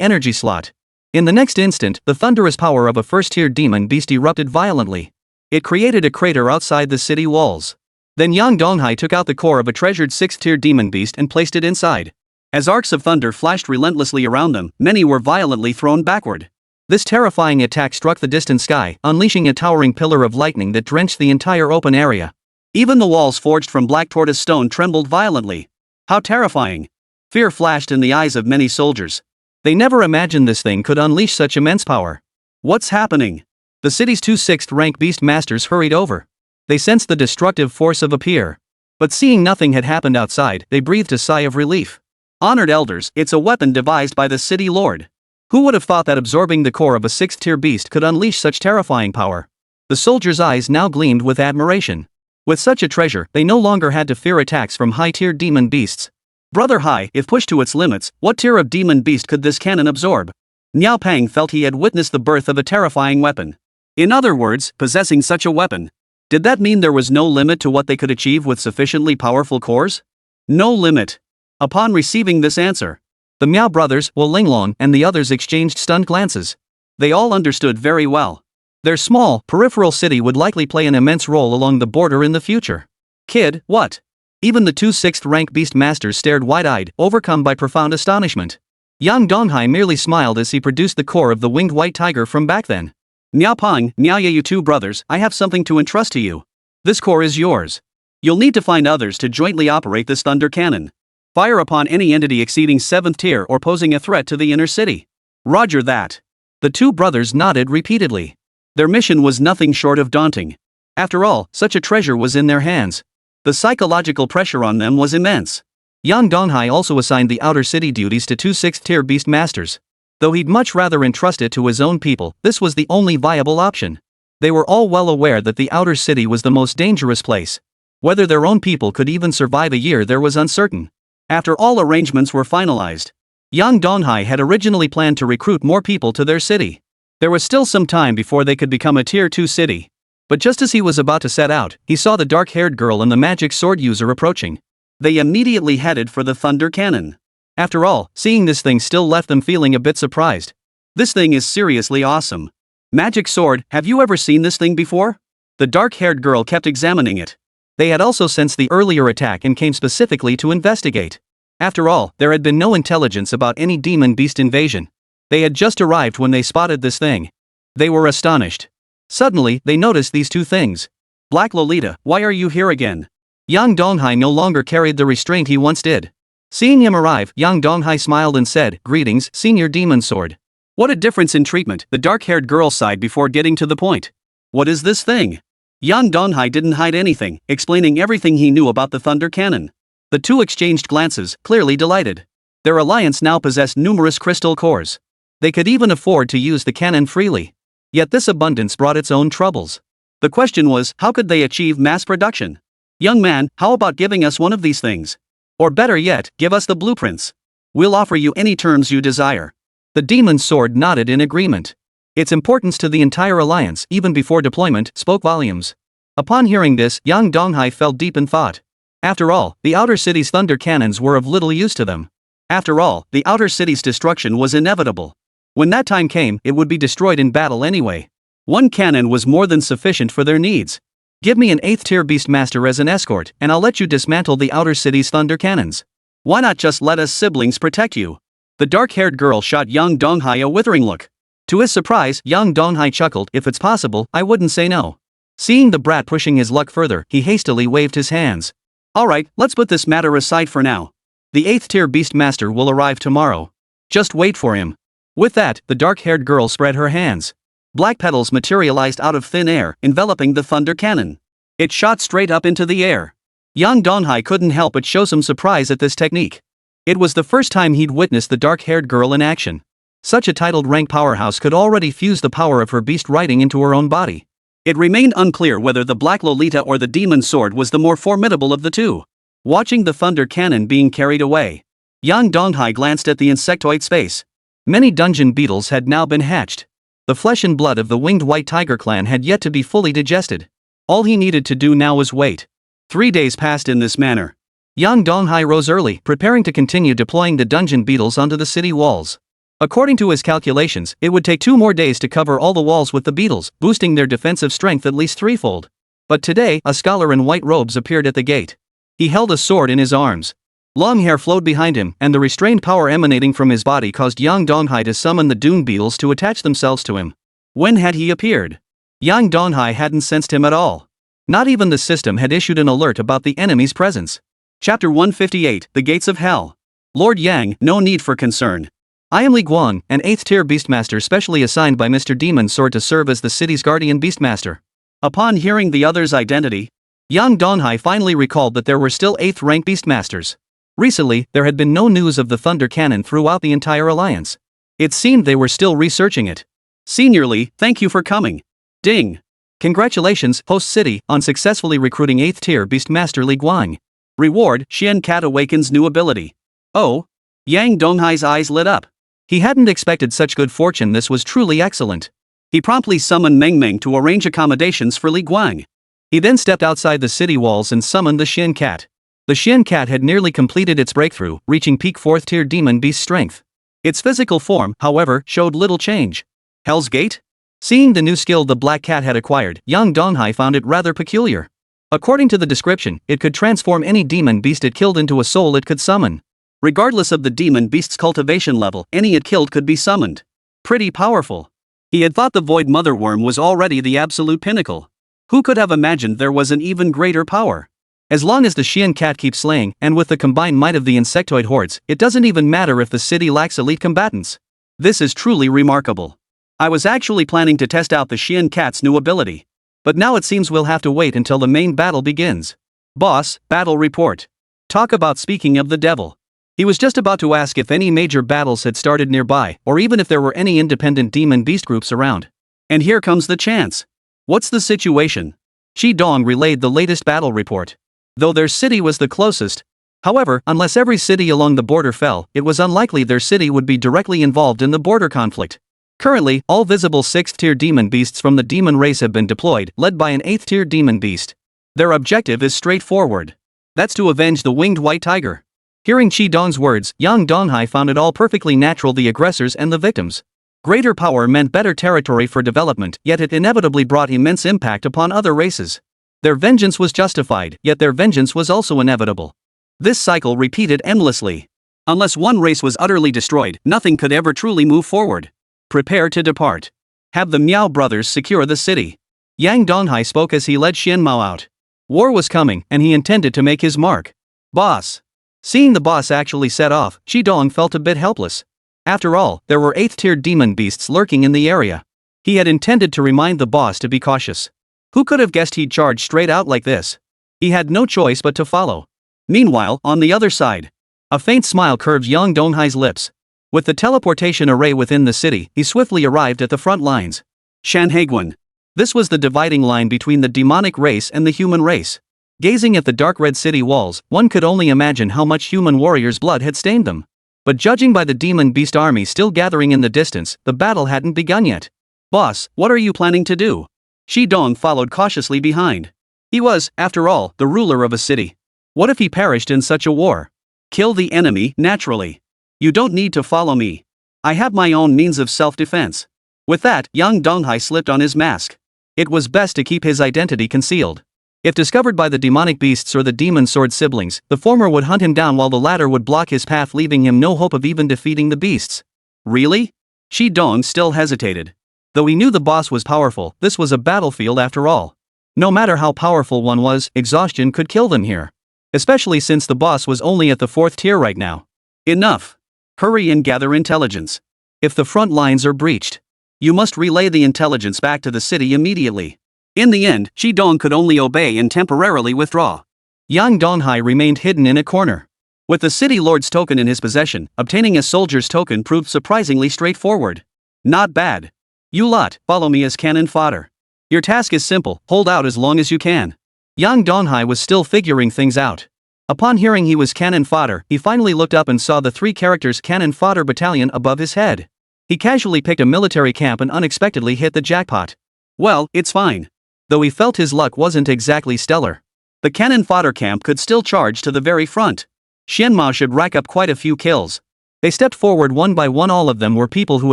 energy slot. In the next instant, the thunderous power of a first-tier demon beast erupted violently. It created a crater outside the city walls. Then Yang Donghai took out the core of a treasured 6th-tier demon beast and placed it inside. As arcs of thunder flashed relentlessly around them, many were violently thrown backward. This terrifying attack struck the distant sky, unleashing a towering pillar of lightning that drenched the entire open area. Even the walls forged from black tortoise stone trembled violently. How terrifying. Fear flashed in the eyes of many soldiers. They never imagined this thing could unleash such immense power. What's happening? The city's two 6th-rank beast masters hurried over. They sensed the destructive force of Appear. But seeing nothing had happened outside, they breathed a sigh of relief. Honored elders, it's a weapon devised by the city lord. Who would have thought that absorbing the core of a 6th-tier beast could unleash such terrifying power? The soldiers' eyes now gleamed with admiration. With such a treasure, they no longer had to fear attacks from high-tier demon beasts. Brother Hai, if pushed to its limits, what tier of demon beast could this cannon absorb? Niao Pang felt he had witnessed the birth of a terrifying weapon. In other words, possessing such a weapon. Did that mean there was no limit to what they could achieve with sufficiently powerful cores? No limit. Upon receiving this answer, the Miao brothers, Wu Linglong, and the others exchanged stunned glances. They all understood very well. Their small, peripheral city would likely play an immense role along the border in the future. Kid, what? Even the two 6th-rank beast masters stared wide-eyed, overcome by profound astonishment. Yang Donghai merely smiled as he produced the core of the winged white tiger from back then. Niao Pang, Niao Ye, you two brothers, I have something to entrust to you. This core is yours. You'll need to find others to jointly operate this thunder cannon. Fire upon any entity exceeding 7th tier or posing a threat to the inner city. Roger that. The two brothers nodded repeatedly. Their mission was nothing short of daunting. After all, such a treasure was in their hands. The psychological pressure on them was immense. Yang Donghai also assigned the outer city duties to two 6th-tier beast masters. Though he'd much rather entrust it to his own people, this was the only viable option. They were all well aware that the outer city was the most dangerous place. Whether their own people could even survive a year there was uncertain. After all arrangements were finalized, Yang Donghai had originally planned to recruit more people to their city. There was still some time before they could become a Tier 2 city. But just as he was about to set out, he saw the dark-haired girl and the magic sword user approaching. They immediately headed for the thunder cannon. After all, seeing this thing still left them feeling a bit surprised. This thing is seriously awesome. Magic sword, have you ever seen this thing before? The dark-haired girl kept examining it. They had also sensed the earlier attack and came specifically to investigate. After all, there had been no intelligence about any demon beast invasion. They had just arrived when they spotted this thing. They were astonished. Suddenly, they noticed these two things. Black Lolita, why are you here again? Yang Donghai no longer carried the restraint he once did. Seeing him arrive, Yang Donghai smiled and said, "Greetings, Senior Demon Sword." What a difference in treatment, the dark-haired girl sighed before getting to the point. What is this thing? Yang Donghai didn't hide anything, explaining everything he knew about the thunder cannon. The two exchanged glances, clearly delighted. Their alliance now possessed numerous crystal cores. They could even afford to use the cannon freely. Yet this abundance brought its own troubles. The question was, how could they achieve mass production? Young man, how about giving us one of these things? Or better yet, give us the blueprints. We'll offer you any terms you desire. The demon sword nodded in agreement. Its importance to the entire alliance, even before deployment, spoke volumes. Upon hearing this, Yang Donghai fell deep in thought. After all, the outer city's thunder cannons were of little use to them. After all, the outer city's destruction was inevitable. When that time came, it would be destroyed in battle anyway. One cannon was more than sufficient for their needs. Give me an 8th-tier beastmaster as an escort, and I'll let you dismantle the outer city's thunder cannons. Why not just let us siblings protect you? The dark-haired girl shot Yang Donghai a withering look. To his surprise, Yang Donghai chuckled, "If it's possible, I wouldn't say no." Seeing the brat pushing his luck further, he hastily waved his hands. "Alright, let's put this matter aside for now. The 8th-tier beastmaster will arrive tomorrow. Just wait for him." With that, the dark-haired girl spread her hands. Black petals materialized out of thin air, enveloping the thunder cannon. It shot straight up into the air. Yang Donghai couldn't help but show some surprise at this technique. It was the first time he'd witnessed the dark-haired girl in action. Such a titled rank powerhouse could already fuse the power of her beast writing into her own body. It remained unclear whether the Black Lolita or the Demon Sword was the more formidable of the two. Watching the thunder cannon being carried away, Yang Donghai glanced at the insectoid space. Many dungeon beetles had now been hatched. The flesh and blood of the winged white tiger clan had yet to be fully digested. All he needed to do now was wait. 3 days passed in this manner. Yang Donghai rose early, preparing to continue deploying the dungeon beetles onto the city walls. According to his calculations, it would take 2 more days to cover all the walls with the beetles, boosting their defensive strength at least 3-fold. But today, a scholar in white robes appeared at the gate. He held a sword in his arms. Long hair flowed behind him, and the restrained power emanating from his body caused Yang Donghai to summon the dune beetles to attach themselves to him. When had he appeared? Yang Donghai hadn't sensed him at all. Not even the system had issued an alert about the enemy's presence. Chapter 158, The Gates of Hell. Lord Yang, no need for concern. I am Li Guang, an 8th tier beastmaster specially assigned by Mr. Demon Sword to serve as the city's guardian beastmaster. Upon hearing the other's identity, Yang Donghai finally recalled that there were still 8th rank beastmasters. Recently, there had been no news of the Thunder Cannon throughout the entire alliance. It seemed they were still researching it. Senior Li, thank you for coming. Ding. Congratulations, Host City, on successfully recruiting 8th tier beastmaster Li Guang. Reward, Xian Cat awakens new ability. Oh? Yang Donghai's eyes lit up. He hadn't expected such good fortune. This was truly excellent. He promptly summoned Meng Meng to arrange accommodations for Li Guang. He then stepped outside the city walls and summoned the Xian Cat. The Xian Cat had nearly completed its breakthrough, reaching peak 4th tier demon beast strength. Its physical form, however, showed little change. Hell's Gate? Seeing the new skill the Black Cat had acquired, Yang Donghai found it rather peculiar. According to the description, it could transform any demon beast it killed into a soul it could summon. Regardless of the demon beast's cultivation level, any it killed could be summoned. Pretty powerful. He had thought the Void Mother Worm was already the absolute pinnacle. Who could have imagined there was an even greater power? As long as the Xian Cat keeps slaying, and with the combined might of the insectoid hordes, it doesn't even matter if the city lacks elite combatants. This is truly remarkable. I was actually planning to test out the Xian Cat's new ability. But now it seems we'll have to wait until the main battle begins. Boss, battle report. Talk about speaking of the devil. He was just about to ask if any major battles had started nearby, or even if there were any independent demon beast groups around. And here comes the chance. What's the situation? Shi Dong relayed the latest battle report. Though their city was the closest. However, unless every city along the border fell, it was unlikely their city would be directly involved in the border conflict. Currently, all visible 6th tier demon beasts from the demon race have been deployed, led by an 8th tier demon beast. Their objective is straightforward. That's to avenge the winged white tiger. Hearing Shi Dong's words, Yang Donghai found it all perfectly natural, the aggressors and the victims. Greater power meant better territory for development, yet it inevitably brought immense impact upon other races. Their vengeance was justified, yet their vengeance was also inevitable. This cycle repeated endlessly. Unless one race was utterly destroyed, nothing could ever truly move forward. Prepare to depart. Have the Miao brothers secure the city. Yang Donghai spoke as he led Xian Mao out. War was coming, and he intended to make his mark. Boss. Seeing the boss actually set off, Shi Dong felt a bit helpless. After all, there were 8th tier demon beasts lurking in the area. He had intended to remind the boss to be cautious. Who could have guessed he'd charge straight out like this? He had no choice but to follow. Meanwhile, on the other side, a faint smile curved Yang Donghai's lips. With the teleportation array within the city, he swiftly arrived at the front lines. Shanhaiguan. This was the dividing line between the demonic race and the human race. Gazing at the dark red city walls, one could only imagine how much human warriors' blood had stained them. But judging by the demon beast army still gathering in the distance, the battle hadn't begun yet. Boss, what are you planning to do? Shi Dong followed cautiously behind. He was, after all, the ruler of a city. What if he perished in such a war? Kill the enemy, naturally. You don't need to follow me. I have my own means of self-defense. With that, Yang Donghai slipped on his mask. It was best to keep his identity concealed. If discovered by the demonic beasts or the demon sword siblings, the former would hunt him down while the latter would block his path, leaving him no hope of even defeating the beasts. Really? Shi Dong still hesitated. Though he knew the boss was powerful, this was a battlefield after all. No matter how powerful one was, exhaustion could kill them here. Especially since the boss was only at the 4th tier right now. Enough. Hurry and gather intelligence. If the front lines are breached, you must relay the intelligence back to the city immediately. In the end, Shi Dong could only obey and temporarily withdraw. Yang Donghai remained hidden in a corner. With the city lord's token in his possession, obtaining a soldier's token proved surprisingly straightforward. Not bad. You lot, follow me as cannon fodder. Your task is simple, hold out as long as you can. Yang Donghai was still figuring things out. Upon hearing he was cannon fodder, he finally looked up and saw the 3 characters Cannon Fodder Battalion above his head. He casually picked a military camp and unexpectedly hit the jackpot. Well, it's fine. Though he felt his luck wasn't exactly stellar. The cannon fodder camp could still charge to the very front. Xian Mao should rack up quite a few kills. They stepped forward one by one. All of them were people who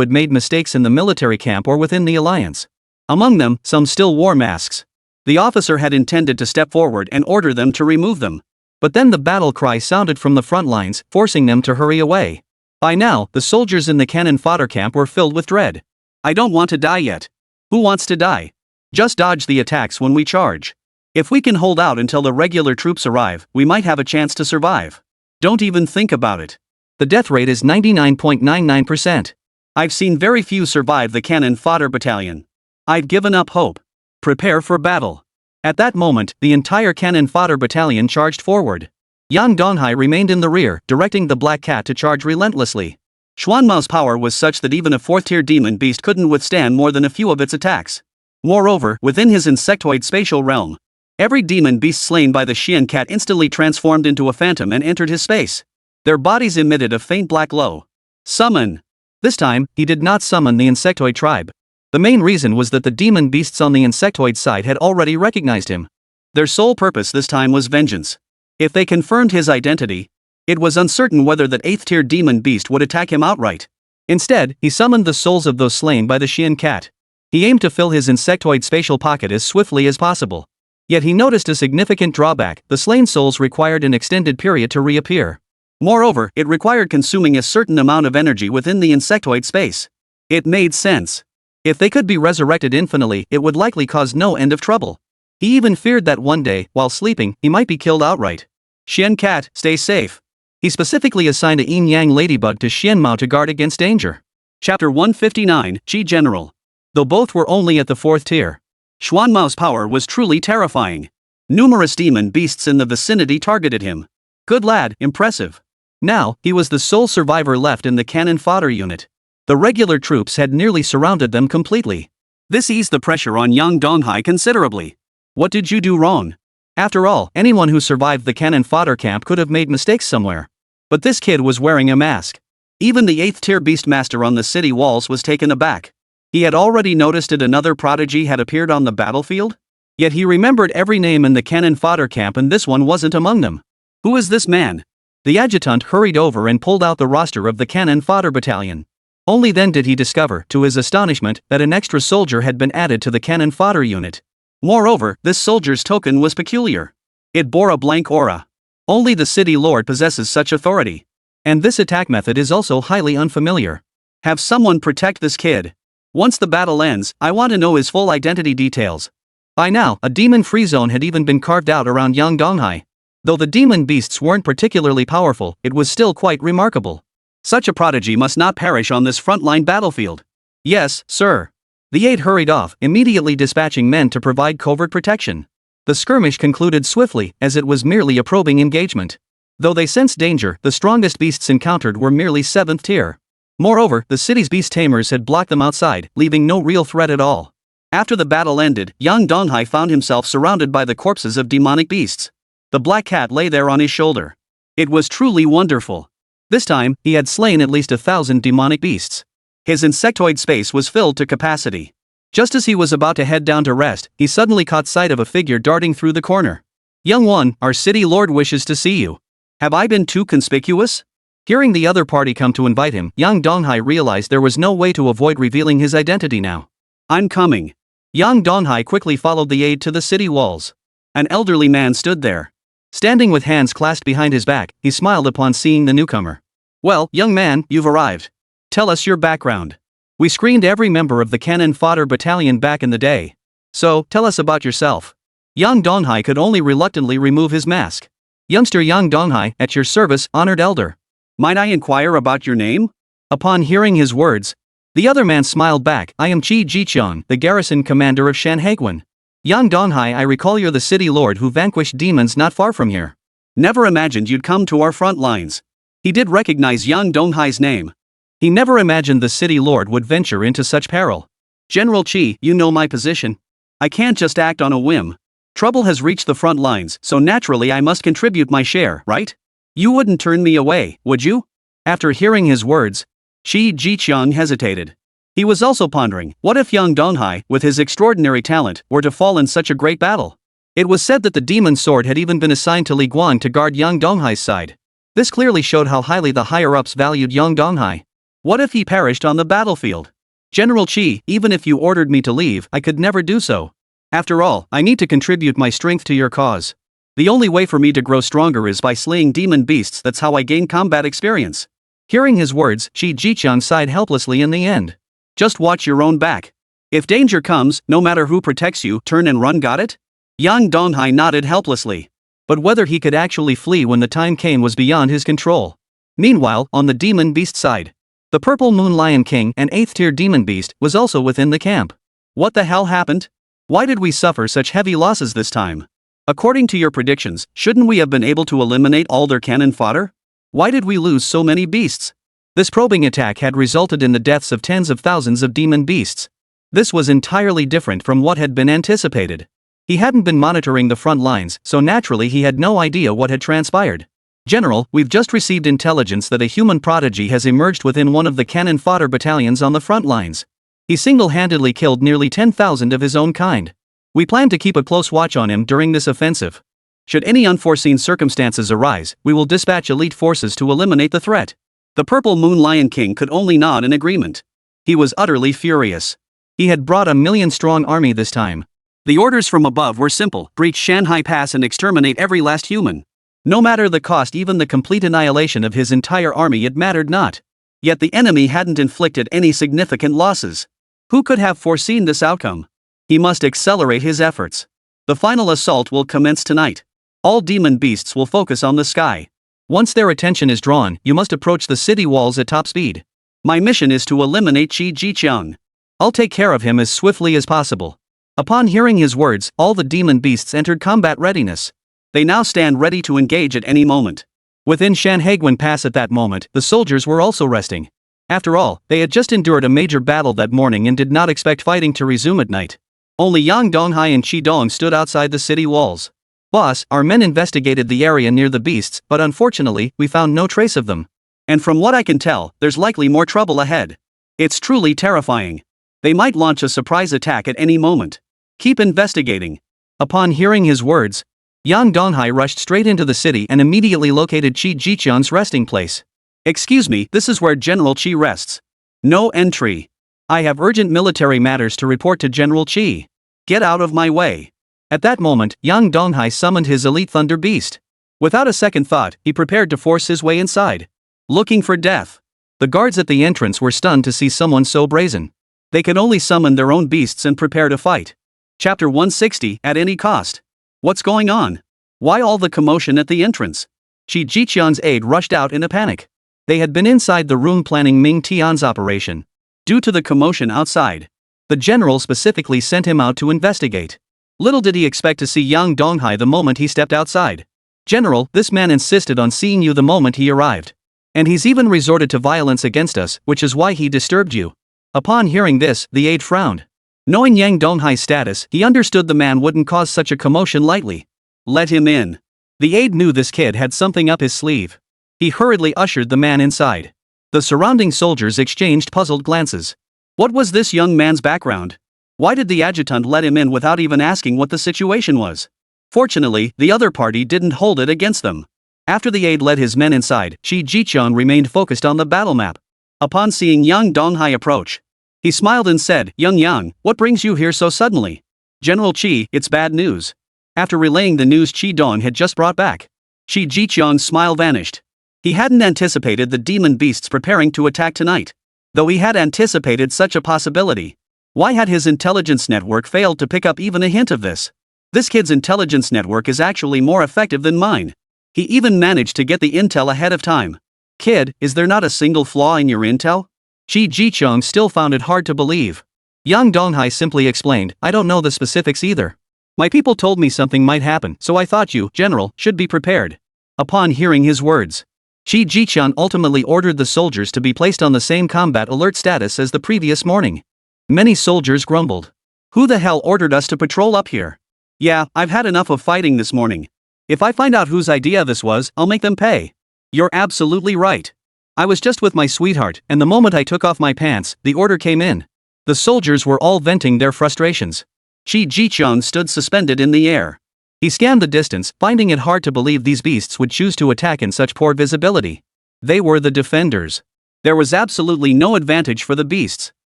had made mistakes in the military camp or within the alliance. Among them, some still wore masks. The officer had intended to step forward and order them to remove them. But then the battle cry sounded from the front lines, forcing them to hurry away. By now, the soldiers in the cannon fodder camp were filled with dread. I don't want to die yet. Who wants to die? Just dodge the attacks when we charge. If we can hold out until the regular troops arrive, we might have a chance to survive. Don't even think about it. The death rate is 99.99%. I've seen very few survive the cannon fodder battalion. I've given up hope. Prepare for battle. At that moment, the entire cannon fodder battalion charged forward. Yang Donghai remained in the rear, directing the Black Cat to charge relentlessly. Xuanmao's power was such that even a 4th-tier demon beast couldn't withstand more than a few of its attacks. Moreover, within his insectoid spatial realm, every demon beast slain by the Xian cat instantly transformed into a phantom and entered his space. Their bodies emitted a faint black glow. Summon! This time, he did not summon the insectoid tribe. The main reason was that the demon beasts on the insectoid side had already recognized him. Their sole purpose this time was vengeance. If they confirmed his identity, it was uncertain whether that 8th-tier demon beast would attack him outright. Instead, he summoned the souls of those slain by the Xian cat. He aimed to fill his insectoid spatial pocket as swiftly as possible. Yet he noticed a significant drawback: the slain souls required an extended period to reappear. Moreover, it required consuming a certain amount of energy within the insectoid space. It made sense. If they could be resurrected infinitely, it would likely cause no end of trouble. He even feared that one day, while sleeping, he might be killed outright. Xian cat, stay safe. He specifically assigned a yin-yang ladybug to Xianmao to guard against danger. Chapter 159, Qi General. Though both were only at the 4th tier, Xuanmao's power was truly terrifying. Numerous demon beasts in the vicinity targeted him. Good lad, impressive. Now, he was the sole survivor left in the cannon fodder unit. The regular troops had nearly surrounded them completely. This eased the pressure on Yang Donghai considerably. What did you do wrong? After all, anyone who survived the cannon fodder camp could have made mistakes somewhere. But this kid was wearing a mask. Even the 8th-tier beastmaster on the city walls was taken aback. He had already noticed that another prodigy had appeared on the battlefield? Yet he remembered every name in the cannon fodder camp and this one wasn't among them. Who is this man? The adjutant hurried over and pulled out the roster of the cannon fodder battalion. Only then did he discover, to his astonishment, that an extra soldier had been added to the cannon fodder unit. Moreover, this soldier's token was peculiar. It bore a blank aura. Only the city lord possesses such authority. And this attack method is also highly unfamiliar. Have someone protect this kid. Once the battle ends, I want to know his full identity details. By now, a demon-free zone had even been carved out around Yang Donghai. Though the demon beasts weren't particularly powerful, it was still quite remarkable. Such a prodigy must not perish on this frontline battlefield. Yes, sir. The aide hurried off, immediately dispatching men to provide covert protection. The skirmish concluded swiftly, as it was merely a probing engagement. Though they sensed danger, the strongest beasts encountered were merely 7th tier. Moreover, the city's beast tamers had blocked them outside, leaving no real threat at all. After the battle ended, Yang Donghai found himself surrounded by the corpses of demonic beasts. The black cat lay there on his shoulder. It was truly wonderful. This time, he had slain at least 1,000 demonic beasts. His insectoid space was filled to capacity. Just as he was about to head down to rest, he suddenly caught sight of a figure darting through the corner. "Young one, our city lord wishes to see you." Have I been too conspicuous? Hearing the other party come to invite him, Yang Donghai realized there was no way to avoid revealing his identity now. I'm coming. Yang Donghai quickly followed the aide to the city walls. An elderly man stood there. Standing with hands clasped behind his back, he smiled upon seeing the newcomer. "Well, young man, you've arrived. Tell us your background. We screened every member of the cannon fodder battalion back in the day. So, tell us about yourself." Yang Donghai could only reluctantly remove his mask. "Youngster Yang Donghai, at your service, honored elder." "Might I inquire about your name?" Upon hearing his words, the other man smiled back. "I am Qi Jiqiang, the garrison commander of Shanhaiguan. Yang Donghai, I recall you're the city lord who vanquished demons not far from here." Never imagined you'd come to our front lines. He did recognize Yang Donghai's name. He never imagined the city lord would venture into such peril. "General Qi, you know my position. I can't just act on a whim. Trouble has reached the front lines, so naturally I must contribute my share, right? You wouldn't turn me away, would you?" After hearing his words, Qi Jiqiang hesitated. He was also pondering, what if Yang Donghai, with his extraordinary talent, were to fall in such a great battle? It was said that the demon sword had even been assigned to Li Guang to guard Yang Donghai's side. This clearly showed how highly the higher-ups valued Yang Donghai. What if he perished on the battlefield? "General Qi, even if you ordered me to leave, I could never do so. After all, I need to contribute my strength to your cause. The only way for me to grow stronger is by slaying demon beasts. That's how I gain combat experience." Hearing his words, Qi Jiqiang sighed helplessly in the end. "Just watch your own back. If danger comes, no matter who protects you, turn and run, got it?" Yang Donghai nodded helplessly. But whether he could actually flee when the time came was beyond his control. Meanwhile, on the demon beast side, the Purple Moon Lion King, an 8th tier demon beast, was also within the camp. What the hell happened? Why did we suffer such heavy losses this time? According to your predictions, shouldn't we have been able to eliminate all their cannon fodder? Why did we lose so many beasts? This probing attack had resulted in the deaths of tens of thousands of demon beasts. This was entirely different from what had been anticipated. He hadn't been monitoring the front lines, so naturally he had no idea what had transpired. General, we've just received intelligence that a human prodigy has emerged within one of the cannon fodder battalions on the front lines. He single-handedly killed nearly 10,000 of his own kind. We plan to keep a close watch on him during this offensive. Should any unforeseen circumstances arise, we will dispatch elite forces to eliminate the threat. The Purple Moon Lion King could only nod in agreement. He was utterly furious. He had brought a million-strong army this time. The orders from above were simple: breach Shanghai Pass and exterminate every last human. No matter the cost, even the complete annihilation of his entire army, it mattered not. Yet the enemy hadn't inflicted any significant losses. Who could have foreseen this outcome? He must accelerate his efforts. The final assault will commence tonight. All demon beasts will focus on the sky. Once their attention is drawn, you must approach the city walls at top speed. My mission is to eliminate Qi Jiqiang. I'll take care of him as swiftly as possible. Upon hearing his words, all the demon beasts entered combat readiness. They now stand ready to engage at any moment. Within Shanhaiguan Pass at that moment, the soldiers were also resting. After all, they had just endured a major battle that morning and did not expect fighting to resume at night. Only Yang Donghai and Qi Dong stood outside the city walls. Boss, our men investigated the area near the beasts, but unfortunately, we found no trace of them. And from what I can tell, there's likely more trouble ahead. It's truly terrifying. They might launch a surprise attack at any moment. Keep investigating. Upon hearing his words, Yang Donghai rushed straight into the city and immediately located Qi Jiqiang's resting place. Excuse me, this is where General Qi rests. No entry. I have urgent military matters to report to General Qi. Get out of my way. At that moment, Yang Donghai summoned his elite Thunder Beast. Without a second thought, he prepared to force his way inside. Looking for death. The guards at the entrance were stunned to see someone so brazen. They could only summon their own beasts and prepare to fight. Chapter 160, at any cost. What's going on? Why all the commotion at the entrance? Qi Jiqiang's aide rushed out in a panic. They had been inside the room planning Ming Tian's operation. Due to the commotion outside, the general specifically sent him out to investigate. Little did he expect to see Yang Donghai the moment he stepped outside. General, this man insisted on seeing you the moment he arrived. And he's even resorted to violence against us, which is why he disturbed you. Upon hearing this, the aide frowned. Knowing Yang Donghai's status, he understood the man wouldn't cause such a commotion lightly. Let him in. The aide knew this kid had something up his sleeve. He hurriedly ushered the man inside. The surrounding soldiers exchanged puzzled glances. What was this young man's background? Why did the adjutant let him in without even asking what the situation was? Fortunately, the other party didn't hold it against them. After the aide led his men inside, Qi Jiqiang remained focused on the battle map. Upon seeing Yang Donghai approach, he smiled and said, "Young Yang, what brings you here so suddenly?" "General Qi, it's bad news." After relaying the news Qi Dong had just brought back, Qi Jiqiang's smile vanished. He hadn't anticipated the demon beasts preparing to attack tonight. Though he had anticipated such a possibility. Why had his intelligence network failed to pick up even a hint of this? This kid's intelligence network is actually more effective than mine. He even managed to get the intel ahead of time. Kid, is there not a single flaw in your intel? Qi Jiqiang still found it hard to believe. Yang Donghai simply explained, "I don't know the specifics either. My people told me something might happen, so I thought you, General, should be prepared." Upon hearing his words, Qi Jiqiang ultimately ordered the soldiers to be placed on the same combat alert status as the previous morning. Many soldiers grumbled. "Who the hell ordered us to patrol up here? Yeah, I've had enough of fighting this morning. If I find out whose idea this was, I'll make them pay." "You're absolutely right. I was just with my sweetheart, and the moment I took off my pants, the order came in." The soldiers were all venting their frustrations. Qi Jiqiang stood suspended in the air. He scanned the distance, finding it hard to believe these beasts would choose to attack in such poor visibility. They were the defenders. There was absolutely no advantage for the beasts.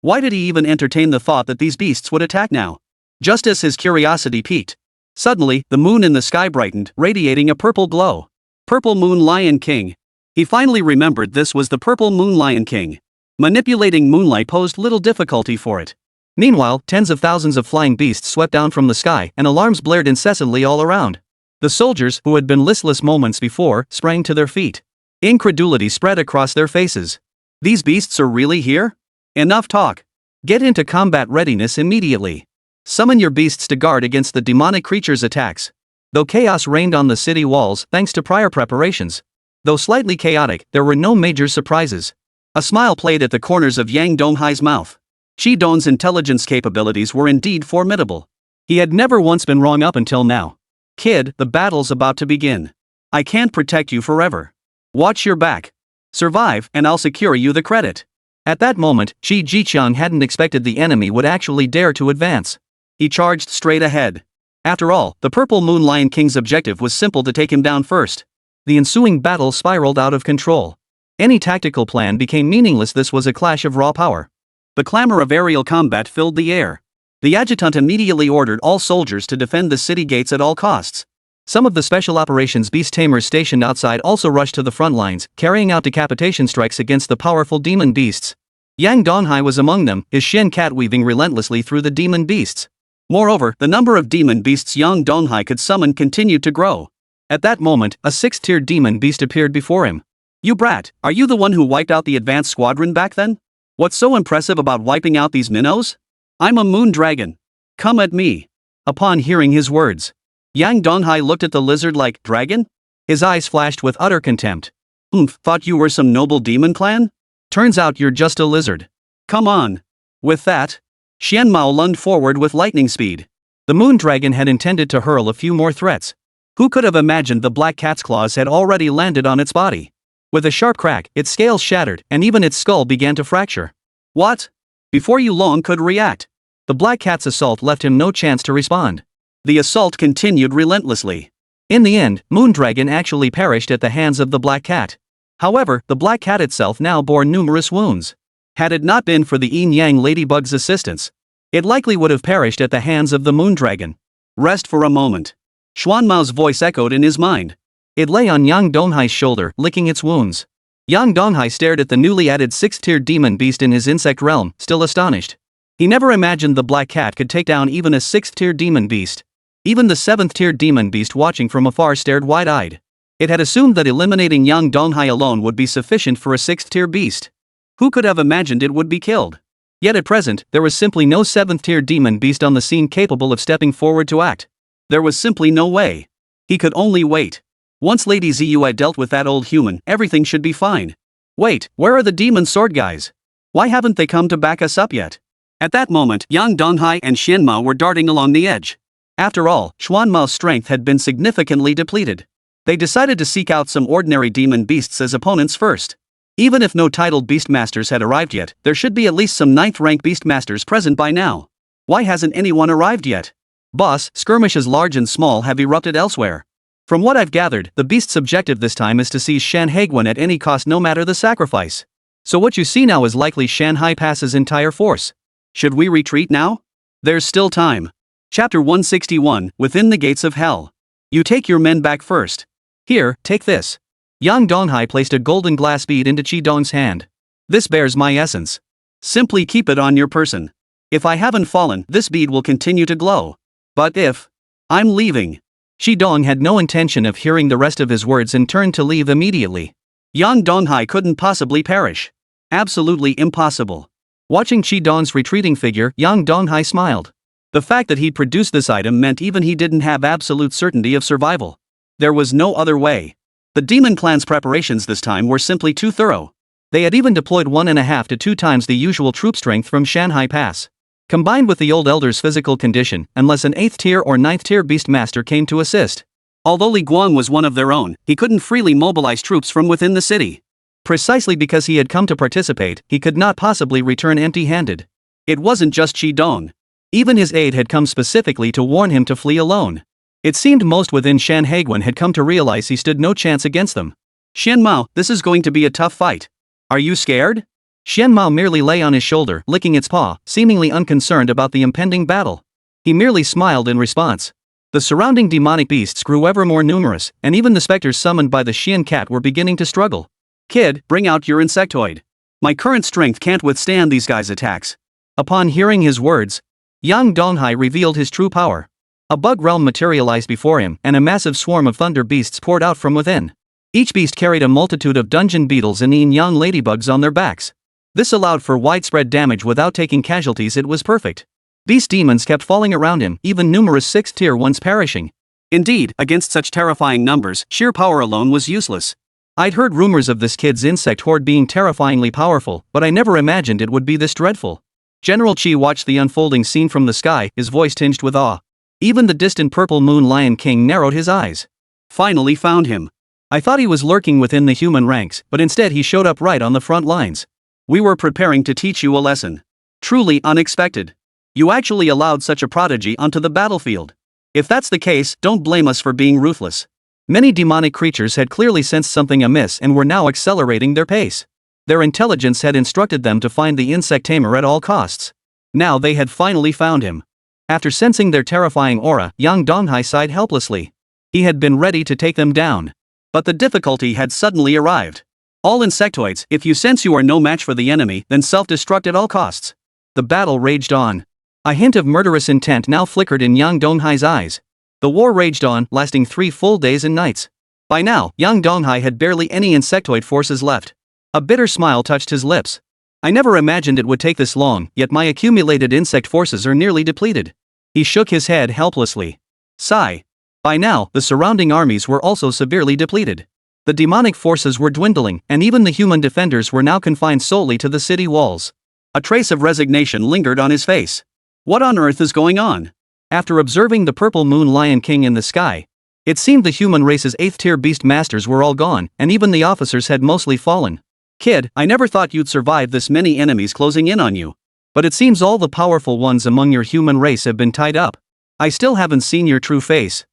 Why did he even entertain the thought that these beasts would attack now? Just as his curiosity piqued, suddenly, the moon in the sky brightened, radiating a purple glow. Purple Moon Lion King. He finally remembered this was the Purple Moon Lion King. Manipulating moonlight posed little difficulty for it. Meanwhile, tens of thousands of flying beasts swept down from the sky and alarms blared incessantly all around. The soldiers, who had been listless moments before, sprang to their feet. Incredulity spread across their faces. These beasts are really here? Enough talk. Get into combat readiness immediately. Summon your beasts to guard against the demonic creature's attacks. Though chaos reigned on the city walls thanks to prior preparations. Though slightly chaotic, there were no major surprises. A smile played at the corners of Yang Donghai's mouth. Chi Dong's intelligence capabilities were indeed formidable. He had never once been wrong up until now. Kid, the battle's about to begin. I can't protect you forever. Watch your back. Survive, and I'll secure you the credit. At that moment, Chi Jiqiang hadn't expected the enemy would actually dare to advance. He charged straight ahead. After all, the Purple Moon Lion King's objective was simple: to take him down first. The ensuing battle spiraled out of control. Any tactical plan became meaningless. This was a clash of raw power. The clamor of aerial combat filled the air. The adjutant immediately ordered all soldiers to defend the city gates at all costs. Some of the special operations beast tamers stationed outside also rushed to the front lines, carrying out decapitation strikes against the powerful demon beasts. Yang Donghai was among them, his Shen cat weaving relentlessly through the demon beasts. Moreover, the number of demon beasts Yang Donghai could summon continued to grow. At that moment, a 6th-tier demon beast appeared before him. You brat, are you the one who wiped out the advanced squadron back then? What's so impressive about wiping out these minnows? I'm a moon dragon. Come at me. Upon hearing his words, Yang Donghai looked at the lizard like, dragon? His eyes flashed with utter contempt. Thought you were some noble demon clan? Turns out you're just a lizard. Come on. With that, Xianmao lunged forward with lightning speed. The moon dragon had intended to hurl a few more threats. Who could have imagined the black cat's claws had already landed on its body? With a sharp crack, its scales shattered, and even its skull began to fracture. What? Before you long could react, the black cat's assault left him no chance to respond. The assault continued relentlessly. In the end, Moondragon actually perished at the hands of the black cat. However, the black cat itself now bore numerous wounds. Had it not been for the yin-yang ladybug's assistance, it likely would have perished at the hands of the Moondragon. Rest for a moment. Xuanmao's voice echoed in his mind. It lay on Yang Donghai's shoulder, licking its wounds. Yang Donghai stared at the newly added 6th-tier demon beast in his insect realm, still astonished. He never imagined the black cat could take down even a 6th-tier demon beast. Even the 7th-tier demon beast watching from afar stared wide-eyed. It had assumed that eliminating Yang Donghai alone would be sufficient for a 6th-tier beast. Who could have imagined it would be killed? Yet at present, there was simply no 7th-tier demon beast on the scene capable of stepping forward to act. There was simply no way. He could only wait. Once Lady Zui dealt with that old human, everything should be fine. Wait, where are the demon sword guys? Why haven't they come to back us up yet? At that moment, Yang Donghai and Xianmao were darting along the edge. After all, Xuanmao's strength had been significantly depleted. They decided to seek out some ordinary demon beasts as opponents first. Even if no titled beastmasters had arrived yet, there should be at least some 9th-rank beastmasters present by now. Why hasn't anyone arrived yet? Boss, skirmishes large and small have erupted elsewhere. From what I've gathered, the beast's objective this time is to seize Shanhaiguan at any cost, no matter the sacrifice. So what you see now is likely Shanhai Pass's entire force. Should we retreat now? There's still time. Chapter 161, Within the Gates of Hell. You take your men back first. Here, take this. Yang Donghai placed a golden glass bead into Chi Dong's hand. This bears my essence. Simply keep it on your person. If I haven't fallen, this bead will continue to glow. But if I'm leaving. Chi Dong had no intention of hearing the rest of his words and turned to leave immediately. Yang Donghai couldn't possibly perish. Absolutely impossible. Watching Chi Dong's retreating figure, Yang Donghai smiled. The fact that he'd produced this item meant even he didn't have absolute certainty of survival. There was no other way. The demon clan's preparations this time were simply too thorough. They had even deployed 1.5 to 2 times the usual troop strength from Shanhai Pass. Combined with the old elder's physical condition, unless an 8th-tier or 9th-tier beastmaster came to assist. Although Li Guang was one of their own, he couldn't freely mobilize troops from within the city. Precisely because he had come to participate, he could not possibly return empty-handed. It wasn't just Chi Dong. Even his aide had come specifically to warn him to flee alone. It seemed most within Shanhaiguan had come to realize he stood no chance against them. Xianmao, this is going to be a tough fight. Are you scared? Xianmao merely lay on his shoulder, licking its paw, seemingly unconcerned about the impending battle. He merely smiled in response. The surrounding demonic beasts grew ever more numerous, and even the specters summoned by the Xian cat were beginning to struggle. Kid, bring out your insectoid. My current strength can't withstand these guys' attacks. Upon hearing his words, Yang Donghai revealed his true power. A bug realm materialized before him, and a massive swarm of thunder beasts poured out from within. Each beast carried a multitude of dungeon beetles and yin-yang ladybugs on their backs. This allowed for widespread damage without taking casualties. It was perfect. Beast demons kept falling around him, even numerous 6th tier ones perishing. Indeed, against such terrifying numbers, sheer power alone was useless. I'd heard rumors of this kid's insect horde being terrifyingly powerful, but I never imagined it would be this dreadful. General Chi watched the unfolding scene from the sky, his voice tinged with awe. Even the distant purple moon lion king narrowed his eyes. Finally found him. I thought he was lurking within the human ranks, but instead he showed up right on the front lines. We were preparing to teach you a lesson. Truly unexpected. You actually allowed such a prodigy onto the battlefield. If that's the case, don't blame us for being ruthless. Many demonic creatures had clearly sensed something amiss and were now accelerating their pace. Their intelligence had instructed them to find the insect tamer at all costs. Now they had finally found him. After sensing their terrifying aura, Yang Donghai sighed helplessly. He had been ready to take them down. But the difficulty had suddenly arrived. All insectoids, if you sense you are no match for the enemy, then self-destruct at all costs. The battle raged on. A hint of murderous intent now flickered in Yang Donghai's eyes. The war raged on, lasting 3 full days and nights. By now, Yang Donghai had barely any insectoid forces left. A bitter smile touched his lips. I never imagined it would take this long, yet my accumulated insect forces are nearly depleted. He shook his head helplessly. Sigh. By now, the surrounding armies were also severely depleted. The demonic forces were dwindling, and even the human defenders were now confined solely to the city walls. A trace of resignation lingered on his face. What on earth is going on? After observing the purple moon lion king in the sky, it seemed the human race's 8th tier beast masters were all gone, and even the officers had mostly fallen. Kid, I never thought you'd survive this many enemies closing in on you. But it seems all the powerful ones among your human race have been tied up. I still haven't seen your true face.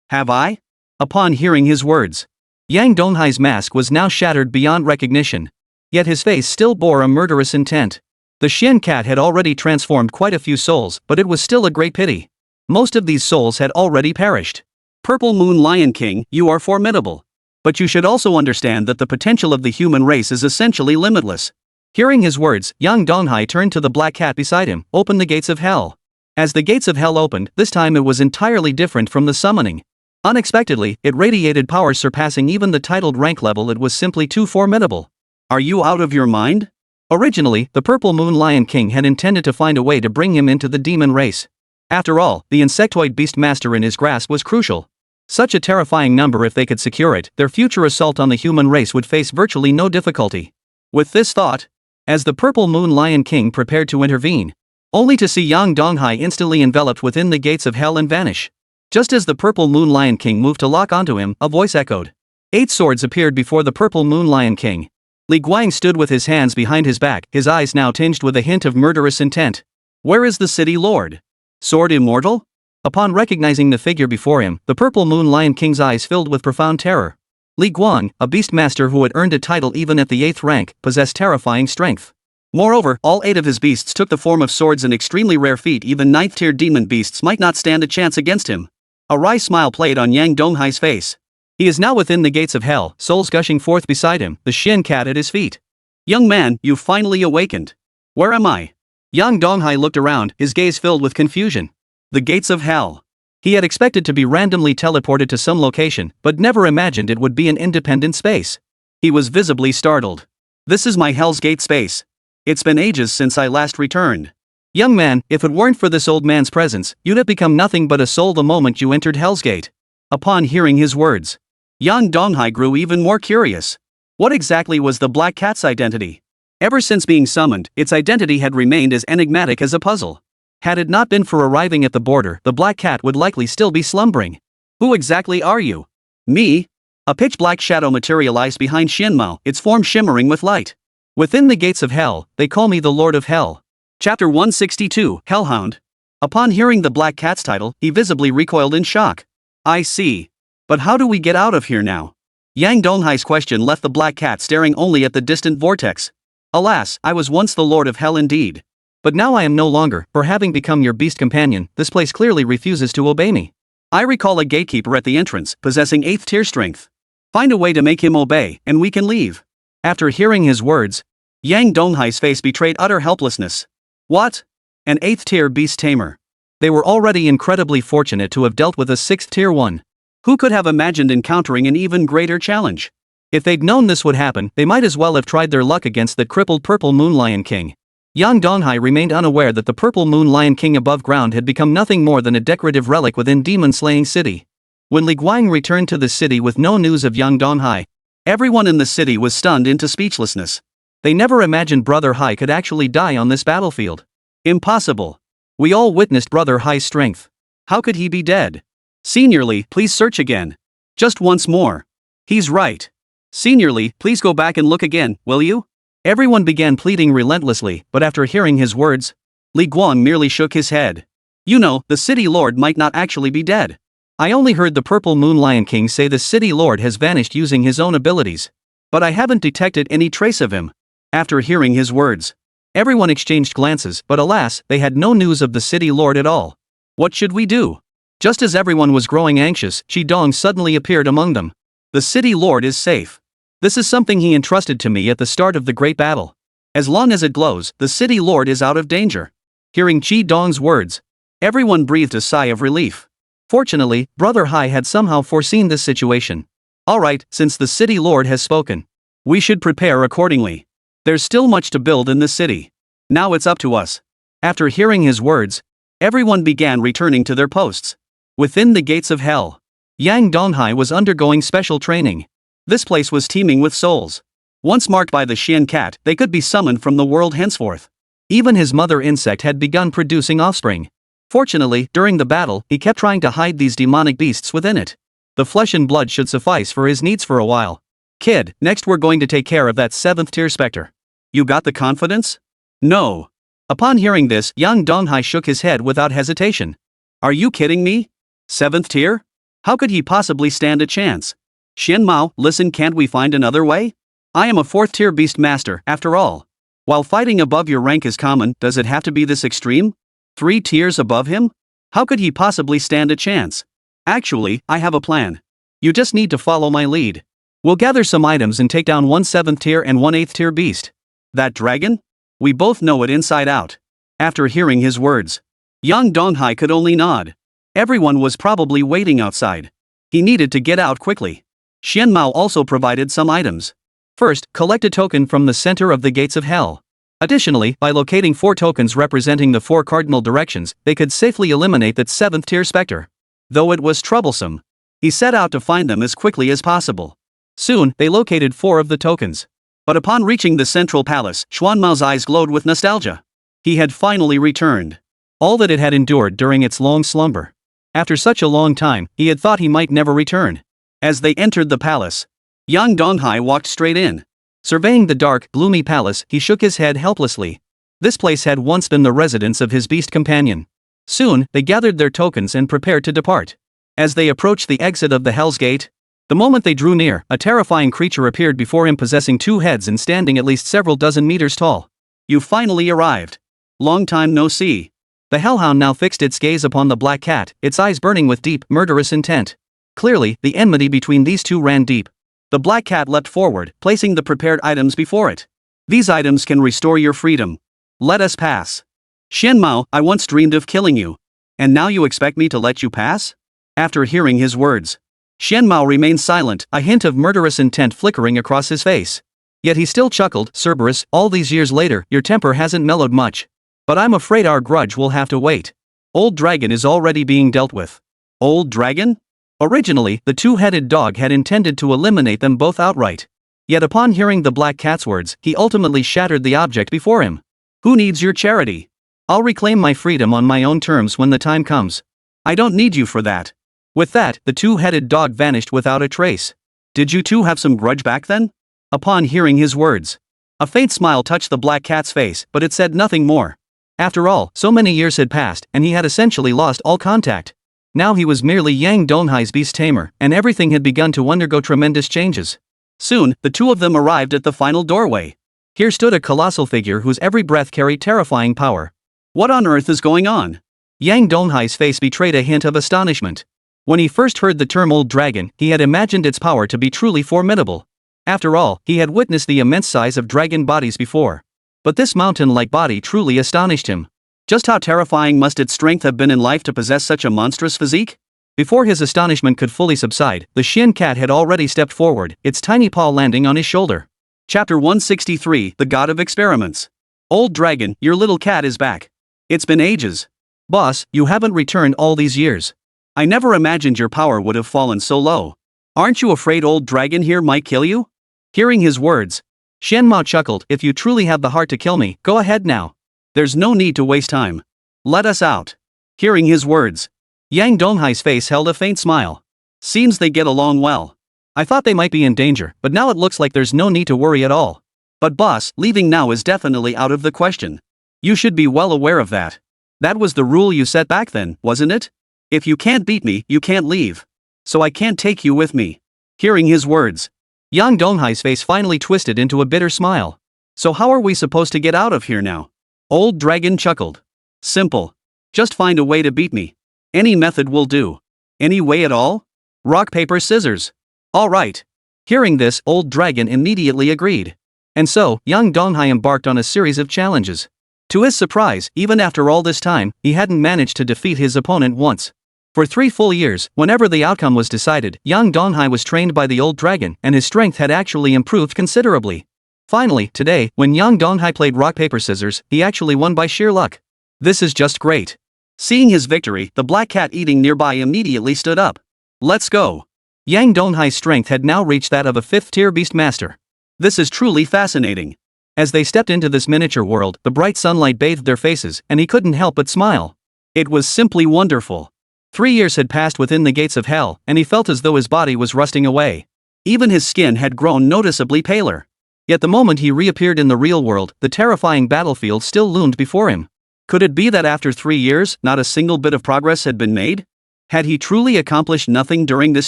Have I? Upon hearing his words, Yang Donghai's mask was now shattered beyond recognition. Yet his face still bore a murderous intent. The Xian cat had already transformed quite a few souls, but it was still a great pity. Most of these souls had already perished. Purple Moon Lion King, you are formidable. But you should also understand that the potential of the human race is essentially limitless. Hearing his words, Yang Donghai turned to the black cat beside him. Open the gates of hell. As the gates of hell opened, this time it was entirely different from the summoning. Unexpectedly, it radiated power surpassing even the titled rank level. It was simply too formidable. Are you out of your mind? Originally, the Purple Moon Lion King had intended to find a way to bring him into the demon race. After all, the insectoid beastmaster in his grasp was crucial. Such a terrifying number. If they could secure it, their future assault on the human race would face virtually no difficulty. With this thought, as the Purple Moon Lion King prepared to intervene, only to see Yang Donghai instantly enveloped within the gates of hell and vanish. Just as the Purple Moon Lion King moved to lock onto him, a voice echoed. 8 swords appeared before the Purple Moon Lion King. Li Guang stood with his hands behind his back, his eyes now tinged with a hint of murderous intent. Where is the city lord? Sword immortal? Upon recognizing the figure before him, the Purple Moon Lion King's eyes filled with profound terror. Li Guang, a beastmaster who had earned a title even at the 8th rank, possessed terrifying strength. Moreover, all 8 of his beasts took the form of swords, an extremely rare feat. Even 9th tier demon beasts might not stand a chance against him. A wry smile played on Yang Donghai's face. He is now within the gates of hell, souls gushing forth beside him, the Xian cat at his feet. Young man, you've finally awakened. Where am I? Yang Donghai looked around, his gaze filled with confusion. The gates of hell. He had expected to be randomly teleported to some location, but never imagined it would be an independent space. He was visibly startled. This is my Hell's Gate space. It's been ages since I last returned. Young man, if it weren't for this old man's presence, you'd have become nothing but a soul the moment you entered Hell's Gate. Upon hearing his words, Yang Donghai grew even more curious. What exactly was the black cat's identity? Ever since being summoned, its identity had remained as enigmatic as a puzzle. Had it not been for arriving at the border, the black cat would likely still be slumbering. Who exactly are you? Me? A pitch-black shadow materialized behind Xianmao, its form shimmering with light. Within the gates of hell, they call me the Lord of Hell. Chapter 162, Hellhound. Upon hearing the black cat's title, he visibly recoiled in shock. I see. But how do we get out of here now? Yang Donghai's question left the black cat staring only at the distant vortex. Alas, I was once the Lord of Hell indeed. But now I am no longer, for having become your beast companion, this place clearly refuses to obey me. I recall a gatekeeper at the entrance, possessing 8th tier strength. Find a way to make him obey, and we can leave. After hearing his words, Yang Donghai's face betrayed utter helplessness. What? an 8th tier beast tamer. They were already incredibly fortunate to have dealt with a 6th tier one. Who could have imagined encountering an even greater challenge? If they'd known this would happen, they might as well have tried their luck against the crippled Purple Moon Lion King. Yang Donghai remained unaware that the Purple Moon Lion King above ground had become nothing more than a decorative relic within Demon Slaying City. When Li Guang returned to the city with no news of Yang Donghai, everyone in the city was stunned into speechlessness. They never imagined Brother Hai could actually die on this battlefield. Impossible. We all witnessed Brother Hai's strength. How could he be dead? Senior Li, please search again. Just once more. He's right. Senior Li, please go back and look again, will you? Everyone began pleading relentlessly, but after hearing his words, Li Guang merely shook his head. You know, the city lord might not actually be dead. I only heard the Purple Moon Lion King say the city lord has vanished using his own abilities. But I haven't detected any trace of him. After hearing his words, everyone exchanged glances, but alas, they had no news of the city lord at all. What should we do? Just as everyone was growing anxious, Qidong suddenly appeared among them. The city lord is safe. This is something he entrusted to me at the start of the great battle. As long as it glows, the city lord is out of danger. Hearing Qidong's words, everyone breathed a sigh of relief. Fortunately, Brother Hai had somehow foreseen this situation. Alright, since the city lord has spoken, we should prepare accordingly. There's still much to build in this city. Now it's up to us. After hearing his words, everyone began returning to their posts. Within the gates of hell, Yang Donghai was undergoing special training. This place was teeming with souls. Once marked by the Xian cat, they could be summoned from the world henceforth. Even his mother insect had begun producing offspring. Fortunately, during the battle, he kept trying to hide these demonic beasts within it. The flesh and blood should suffice for his needs for a while. Kid, next we're going to take care of that 7th tier specter. You got the confidence? No. Upon hearing this, Yang Donghai shook his head without hesitation. Are you kidding me? 7th tier? How could he possibly stand a chance? Xian Mao, listen, can't we find another way? I am a 4th tier beast master, after all. While fighting above your rank is common, does it have to be this extreme? 3 tiers above him? How could he possibly stand a chance? Actually, I have a plan. You just need to follow my lead. We'll gather some items and take down one 7th tier and one 8th tier beast. That dragon? We both know it inside out. After hearing his words, Yang Donghai could only nod. Everyone was probably waiting outside. He needed to get out quickly. Xian Mao also provided some items. First, collect a token from the center of the gates of hell. Additionally, by locating 4 tokens representing the 4 cardinal directions, they could safely eliminate that 7th tier specter. Though it was troublesome, he set out to find them as quickly as possible. Soon, they located 4 of the tokens. But upon reaching the central palace, Xuan Mao's eyes glowed with nostalgia. He had finally returned. All that it had endured during its long slumber. After such a long time, he had thought he might never return. As they entered the palace, Yang Donghai walked straight in. Surveying the dark, gloomy palace, he shook his head helplessly. This place had once been the residence of his beast companion. Soon, they gathered their tokens and prepared to depart. As they approached the exit of the Hell's Gate, the moment they drew near, a terrifying creature appeared before him possessing 2 heads and standing at least several dozen meters tall. You finally arrived. Long time no see. The Hellhound now fixed its gaze upon the black cat, its eyes burning with deep, murderous intent. Clearly, the enmity between these two ran deep. The black cat leapt forward, placing the prepared items before it. These items can restore your freedom. Let us pass. Xian Mao, I once dreamed of killing you. And now you expect me to let you pass? After hearing his words, Xian Mao remained silent, a hint of murderous intent flickering across his face. Yet he still chuckled, Cerberus, all these years later, your temper hasn't mellowed much. But I'm afraid our grudge will have to wait. Old Dragon is already being dealt with. Old Dragon? Originally, the 2-headed dog had intended to eliminate them both outright. Yet upon hearing the black cat's words, he ultimately shattered the object before him. Who needs your charity? I'll reclaim my freedom on my own terms when the time comes. I don't need you for that. With that, the 2-headed dog vanished without a trace. Did you two have some grudge back then? Upon hearing his words, a faint smile touched the black cat's face, but it said nothing more. After all, so many years had passed, and he had essentially lost all contact. Now he was merely Yang Donghai's beast tamer, and everything had begun to undergo tremendous changes. Soon, the two of them arrived at the final doorway. Here stood a colossal figure whose every breath carried terrifying power. What on earth is going on? Yang Donghai's face betrayed a hint of astonishment. When he first heard the term Old Dragon, he had imagined its power to be truly formidable. After all, he had witnessed the immense size of dragon bodies before. But this mountain-like body truly astonished him. Just how terrifying must its strength have been in life to possess such a monstrous physique? Before his astonishment could fully subside, the Shin cat had already stepped forward, its tiny paw landing on his shoulder. Chapter 163, The God of Experiments. Old dragon, your little cat is back. It's been ages. Boss, you haven't returned all these years. I never imagined your power would have fallen so low. Aren't you afraid old dragon here might kill you? Hearing his words, Shen Mao chuckled, if you truly have the heart to kill me, go ahead now. There's no need to waste time. Let us out. Hearing his words, Yang Donghai's face held a faint smile. Seems they get along well. I thought they might be in danger, but now it looks like there's no need to worry at all. But boss, leaving now is definitely out of the question. You should be well aware of that. That was the rule you set back then, wasn't it? If you can't beat me, you can't leave. So I can't take you with me. Hearing his words, Yang Donghai's face finally twisted into a bitter smile. So how are we supposed to get out of here now? Old dragon chuckled. Simple. Just find a way to beat me. Any method will do. Any way at all? Rock, paper, scissors. All right. Hearing this, old dragon immediately agreed. And so, Yang Donghai embarked on a series of challenges. To his surprise, even after all this time, he hadn't managed to defeat his opponent once. For 3 full years, whenever the outcome was decided, Yang Donghai was trained by the old dragon, and his strength had actually improved considerably. Finally, today, when Yang Donghai played rock, paper, scissors, he actually won by sheer luck. This is just great. Seeing his victory, the black cat eating nearby immediately stood up. Let's go. Yang Donghai's strength had now reached that of a 5th-tier beast master. This is truly fascinating. As they stepped into this miniature world, the bright sunlight bathed their faces, and he couldn't help but smile. It was simply wonderful. 3 years had passed within the gates of hell, and he felt as though his body was rusting away. Even his skin had grown noticeably paler. Yet the moment he reappeared in the real world, the terrifying battlefield still loomed before him. Could it be that after 3 years, not a single bit of progress had been made? Had he truly accomplished nothing during this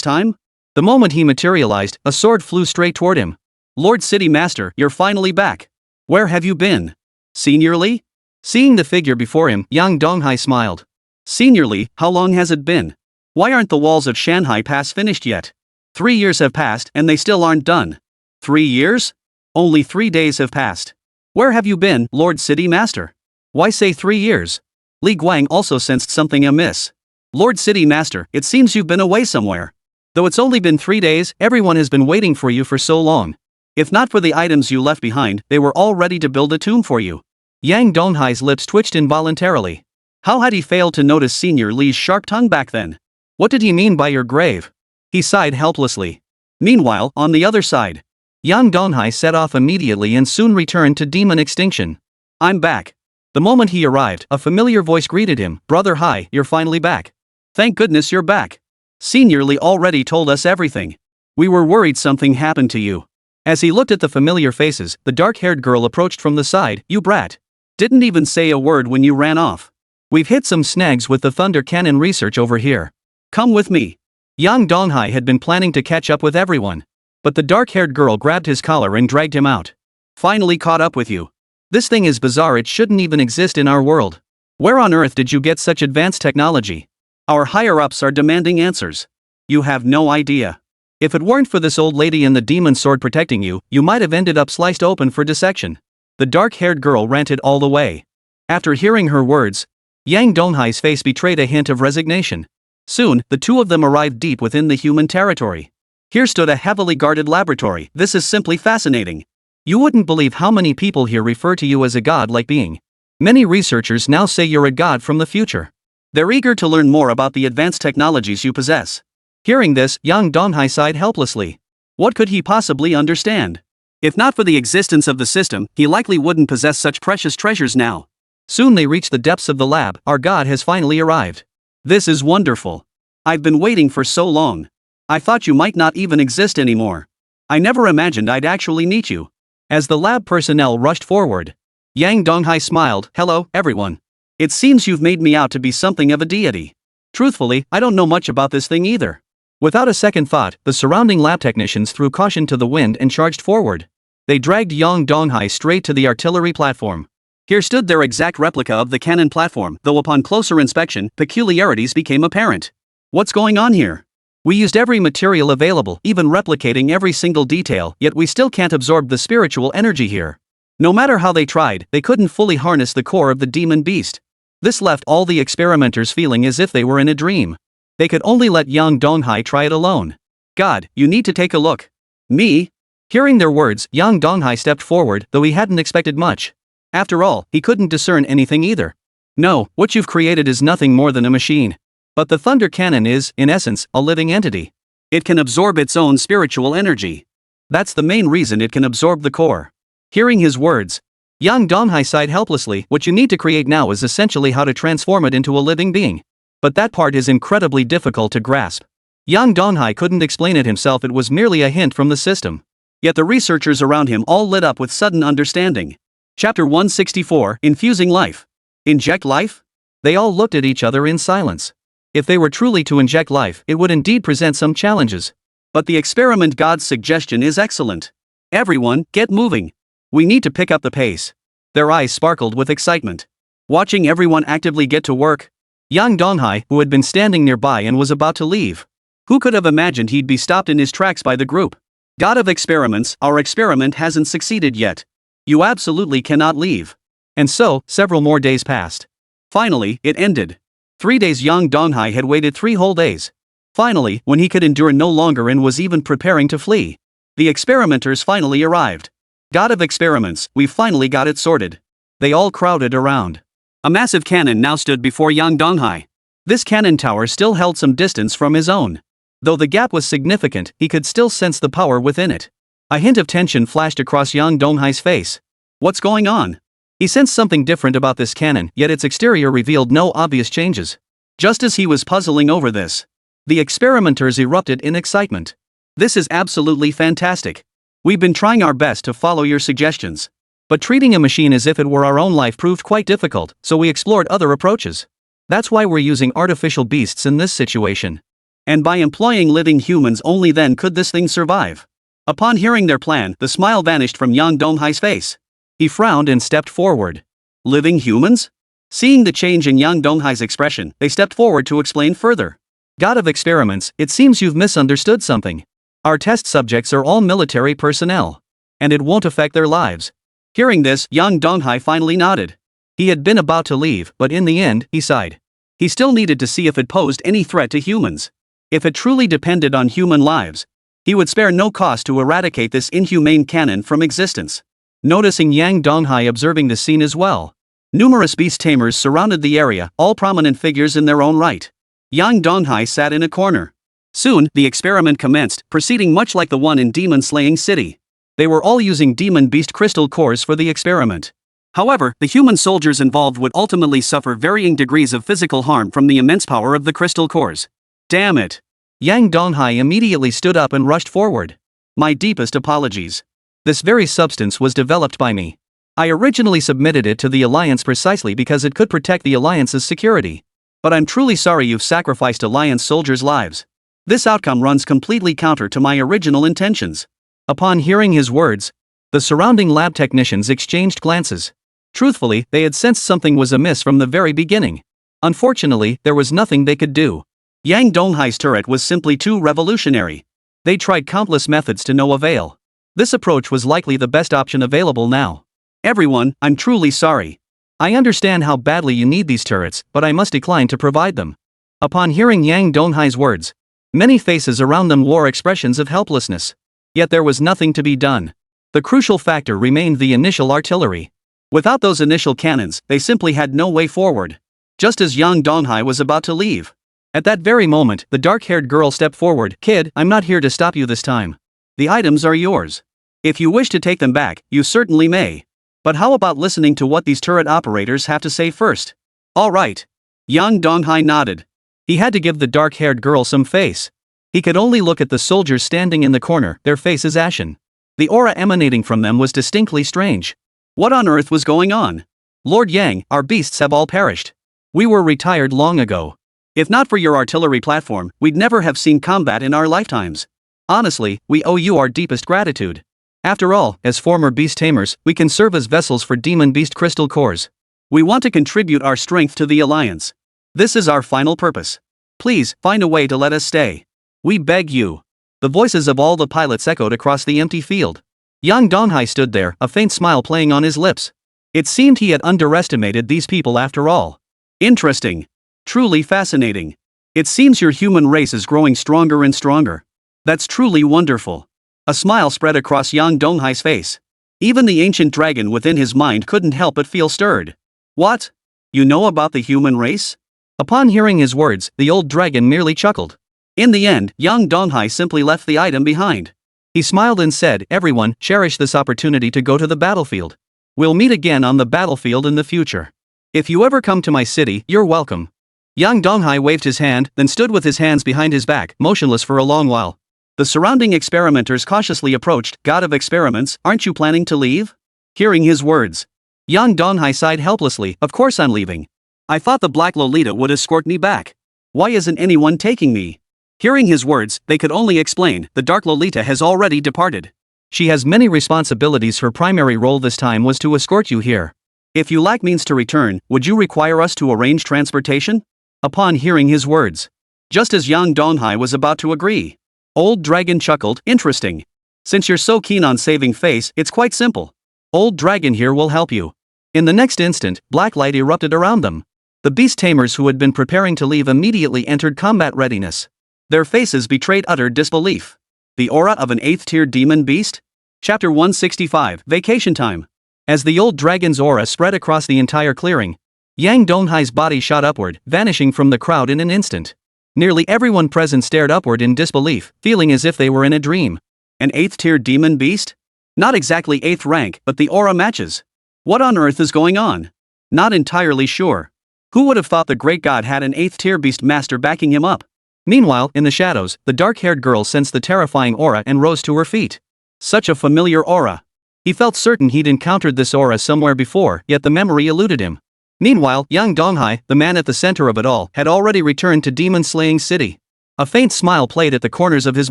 time? The moment he materialized, a sword flew straight toward him. Lord City Master, you're finally back. Where have you been? Senior Li? Seeing the figure before him, Yang Donghai smiled. Senior Li, how long has it been? Why aren't the walls of Shanghai Pass finished yet? 3 years have passed and they still aren't done. 3 years? Only 3 days have passed. Where have you been, Lord City Master? Why say 3 years? Li Guang also sensed something amiss. Lord City Master, it seems you've been away somewhere. Though it's only been 3 days, everyone has been waiting for you for so long. If not for the items you left behind, they were all ready to build a tomb for you. Yang Donghai's lips twitched involuntarily. How had he failed to notice Senior Li's sharp tongue back then? What did he mean by your grave? He sighed helplessly. Meanwhile, on the other side, Yang Donghai set off immediately and soon returned to demon extinction. I'm back. The moment he arrived, a familiar voice greeted him. Brother, hi, you're finally back. Thank goodness you're back. Senior Li already told us everything. We were worried something happened to you. As he looked at the familiar faces, the dark-haired girl approached from the side. You brat. Didn't even say a word when you ran off. We've hit some snags with the Thunder Cannon research over here. Come with me. Yang Donghai had been planning to catch up with everyone. But the dark-haired girl grabbed his collar and dragged him out. Finally caught up with you. This thing is bizarre, it shouldn't even exist in our world. Where on earth did you get such advanced technology? Our higher-ups are demanding answers. You have no idea. If it weren't for this old lady and the demon sword protecting you, you might have ended up sliced open for dissection. The dark-haired girl ranted all the way. After hearing her words, Yang Donghai's face betrayed a hint of resignation. Soon, the two of them arrived deep within the human territory. Here stood a heavily guarded laboratory. This is simply fascinating. You wouldn't believe how many people here refer to you as a god-like being. Many researchers now say you're a god from the future. They're eager to learn more about the advanced technologies you possess. Hearing this, Yang Donghai sighed helplessly. What could he possibly understand? If not for the existence of the system, he likely wouldn't possess such precious treasures now. Soon they reached the depths of the lab. Our god has finally arrived. This is wonderful. I've been waiting for so long. I thought you might not even exist anymore. I never imagined I'd actually meet you. As the lab personnel rushed forward, Yang Donghai smiled. Hello, everyone. It seems you've made me out to be something of a deity. Truthfully, I don't know much about this thing either. Without a second thought, the surrounding lab technicians threw caution to the wind and charged forward. They dragged Yang Donghai straight to the artillery platform. Here stood their exact replica of the cannon platform, though upon closer inspection, peculiarities became apparent. What's going on here? We used every material available, even replicating every single detail, yet we still can't absorb the spiritual energy here. No matter how they tried, they couldn't fully harness the core of the demon beast. This left all the experimenters feeling as if they were in a dream. They could only let Yang Donghai try it alone. God, you need to take a look. Me? Hearing their words, Yang Donghai stepped forward, though he hadn't expected much. After all, he couldn't discern anything either. No, what you've created is nothing more than a machine. But the thunder cannon is, in essence, a living entity. It can absorb its own spiritual energy. That's the main reason it can absorb the core. Hearing his words, Yang Donghai sighed helplessly. What you need to create now is essentially how to transform it into a living being. But that part is incredibly difficult to grasp. Yang Donghai couldn't explain it himself, it was merely a hint from the system. Yet the researchers around him all lit up with sudden understanding. Chapter 164, Infusing Life. Inject life? They all looked at each other in silence. If they were truly to inject life, it would indeed present some challenges. But the experiment god's suggestion is excellent. Everyone, get moving. We need to pick up the pace. Their eyes sparkled with excitement. Watching everyone actively get to work, Yang Donghai, who had been standing nearby and was about to leave. Who could have imagined he'd be stopped in his tracks by the group? God of experiments, our experiment hasn't succeeded yet. You absolutely cannot leave. And so, several more days passed. Finally, it ended. 3 days. Yang Donghai had waited 3 whole days. Finally, when he could endure no longer and was even preparing to flee, the experimenters finally arrived. God of experiments, we've finally got it sorted. They all crowded around. A massive cannon now stood before Yang Donghai. This cannon tower still held some distance from his own. Though the gap was significant, he could still sense the power within it. A hint of tension flashed across Yang Donghai's face. What's going on? He sensed something different about this cannon, yet its exterior revealed no obvious changes. Just as he was puzzling over this, the experimenters erupted in excitement. This is absolutely fantastic. We've been trying our best to follow your suggestions. But treating a machine as if it were our own life proved quite difficult, so we explored other approaches. That's why we're using artificial beasts in this situation. And by employing living humans, only then could this thing survive. Upon hearing their plan, the smile vanished from Yang Donghai's face. He frowned and stepped forward. Living humans? Seeing the change in Yang Donghai's expression, they stepped forward to explain further. God of experiments, it seems you've misunderstood something. Our test subjects are all military personnel. And it won't affect their lives. Hearing this, Yang Donghai finally nodded. He had been about to leave, but in the end, he sighed. He still needed to see if it posed any threat to humans. If it truly depended on human lives, he would spare no cost to eradicate this inhumane cannon from existence. Noticing Yang Donghai observing the scene as well, numerous beast tamers surrounded the area, all prominent figures in their own right. Yang Donghai sat in a corner. Soon, the experiment commenced, proceeding much like the one in Demon Slaying City. They were all using demon beast crystal cores for the experiment. However, the human soldiers involved would ultimately suffer varying degrees of physical harm from the immense power of the crystal cores. Damn it! Yang Donghai immediately stood up and rushed forward. My deepest apologies. This very substance was developed by me. I originally submitted it to the Alliance precisely because it could protect the Alliance's security. But I'm truly sorry you've sacrificed Alliance soldiers' lives. This outcome runs completely counter to my original intentions. Upon hearing his words, the surrounding lab technicians exchanged glances. Truthfully, they had sensed something was amiss from the very beginning. Unfortunately, there was nothing they could do. Yang Donghai's turret was simply too revolutionary. They tried countless methods to no avail. This approach was likely the best option available now. Everyone, I'm truly sorry. I understand how badly you need these turrets, but I must decline to provide them. Upon hearing Yang Donghai's words, many faces around them wore expressions of helplessness. Yet there was nothing to be done. The crucial factor remained the initial artillery. Without those initial cannons, they simply had no way forward. Just as Yang Donghai was about to leave, at that very moment, the dark-haired girl stepped forward. Kid, I'm not here to stop you this time. The items are yours. If you wish to take them back, you certainly may. But how about listening to what these turret operators have to say first? All right. Yang Donghai nodded. He had to give the dark-haired girl some face. He could only look at the soldiers standing in the corner, their faces ashen. The aura emanating from them was distinctly strange. What on earth was going on? Lord Yang, our beasts have all perished. We were retired long ago. If not for your artillery platform, we'd never have seen combat in our lifetimes. Honestly, we owe you our deepest gratitude. After all, as former beast tamers, we can serve as vessels for demon beast crystal cores. We want to contribute our strength to the Alliance. This is our final purpose. Please, find a way to let us stay. We beg you. The voices of all the pilots echoed across the empty field. Yang Donghai stood there, a faint smile playing on his lips. It seemed he had underestimated these people after all. Interesting. Truly fascinating. It seems your human race is growing stronger and stronger. That's truly wonderful. A smile spread across Yang Donghai's face. Even the ancient dragon within his mind couldn't help but feel stirred. What? You know about the human race? Upon hearing his words, the old dragon merely chuckled. In the end, Yang Donghai simply left the item behind. He smiled and said, "Everyone, cherish this opportunity to go to the battlefield. We'll meet again on the battlefield in the future. If you ever come to my city, you're welcome." Yang Donghai waved his hand, then stood with his hands behind his back, motionless for a long while. The surrounding experimenters cautiously approached. "God of experiments, aren't you planning to leave?" Hearing his words, Yang Donghai sighed helplessly. "Of course I'm leaving. I thought the Black Lolita would escort me back. Why isn't anyone taking me?" Hearing his words, they could only explain, "The Dark Lolita has already departed. She has many responsibilities. Her primary role this time was to escort you here. If you lack means to return, would you require us to arrange transportation?" Upon hearing his words, just as Yang Donghai was about to agree, Old Dragon chuckled. "Interesting. Since you're so keen on saving face, it's quite simple. Old Dragon here will help you." In the next instant, black light erupted around them. The beast tamers who had been preparing to leave immediately entered combat readiness. Their faces betrayed utter disbelief. The aura of an 8th-tier demon beast? Chapter 165, Vacation Time. As the old dragon's aura spread across the entire clearing, Yang Donghai's body shot upward, vanishing from the crowd in an instant. Nearly everyone present stared upward in disbelief, feeling as if they were in a dream. An 8th-tier demon beast? Not exactly 8th rank, but the aura matches. What on earth is going on? Not entirely sure. Who would have thought the great god had an 8th-tier beast master backing him up? Meanwhile, in the shadows, the dark-haired girl sensed the terrifying aura and rose to her feet. Such a familiar aura. He felt certain he'd encountered this aura somewhere before, yet the memory eluded him. Meanwhile, Yang Donghai, the man at the center of it all, had already returned to Demon Slaying City. A faint smile played at the corners of his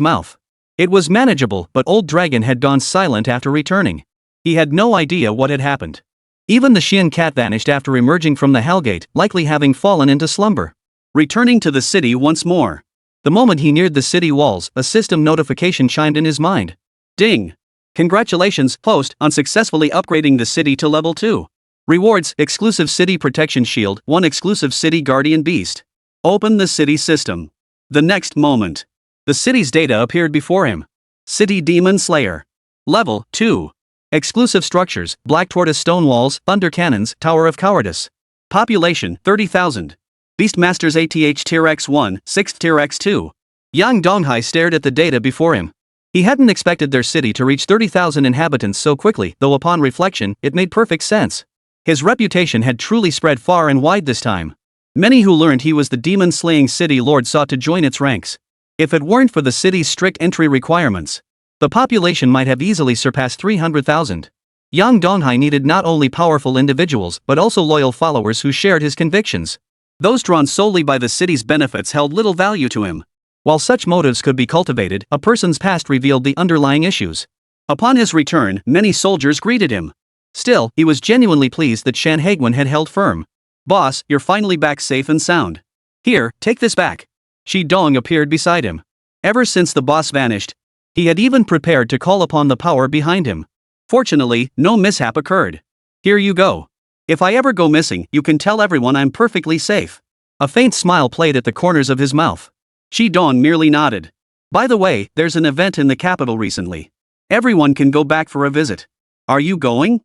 mouth. It was manageable, but Old Dragon had gone silent after returning. He had no idea what had happened. Even the Xian cat vanished after emerging from the Hellgate, likely having fallen into slumber. Returning to the city once more. The moment he neared the city walls, a system notification chimed in his mind. Ding! Congratulations, host, on successfully upgrading the city to level 2. Rewards: exclusive city protection shield, 1 exclusive city guardian beast. Open the city system. The next moment, the city's data appeared before him. City Demon Slayer. Level 2. Exclusive structures: Black Tortoise stone walls, thunder cannons, Tower of Cowardice. Population: 30,000. Beastmasters ATH Tier X1, 6th Tier X2. Yang Donghai stared at the data before him. He hadn't expected their city to reach 30,000 inhabitants so quickly, though upon reflection, it made perfect sense. His reputation had truly spread far and wide this time. Many who learned he was the demon-slaying city lord sought to join its ranks. If it weren't for the city's strict entry requirements, the population might have easily surpassed 300,000. Yang Donghai needed not only powerful individuals but also loyal followers who shared his convictions. Those drawn solely by the city's benefits held little value to him. While such motives could be cultivated, a person's past revealed the underlying issues. Upon his return, many soldiers greeted him. Still, he was genuinely pleased that Shan Haiguan had held firm. "Boss, you're finally back safe and sound. Here, take this back." Shi Dong appeared beside him. Ever since the boss vanished, he had even prepared to call upon the power behind him. Fortunately, no mishap occurred. "Here you go. If I ever go missing, you can tell everyone I'm perfectly safe." A faint smile played at the corners of his mouth. Shi Dong merely nodded. "By the way, there's an event in the capital recently. Everyone can go back for a visit. Are you going?"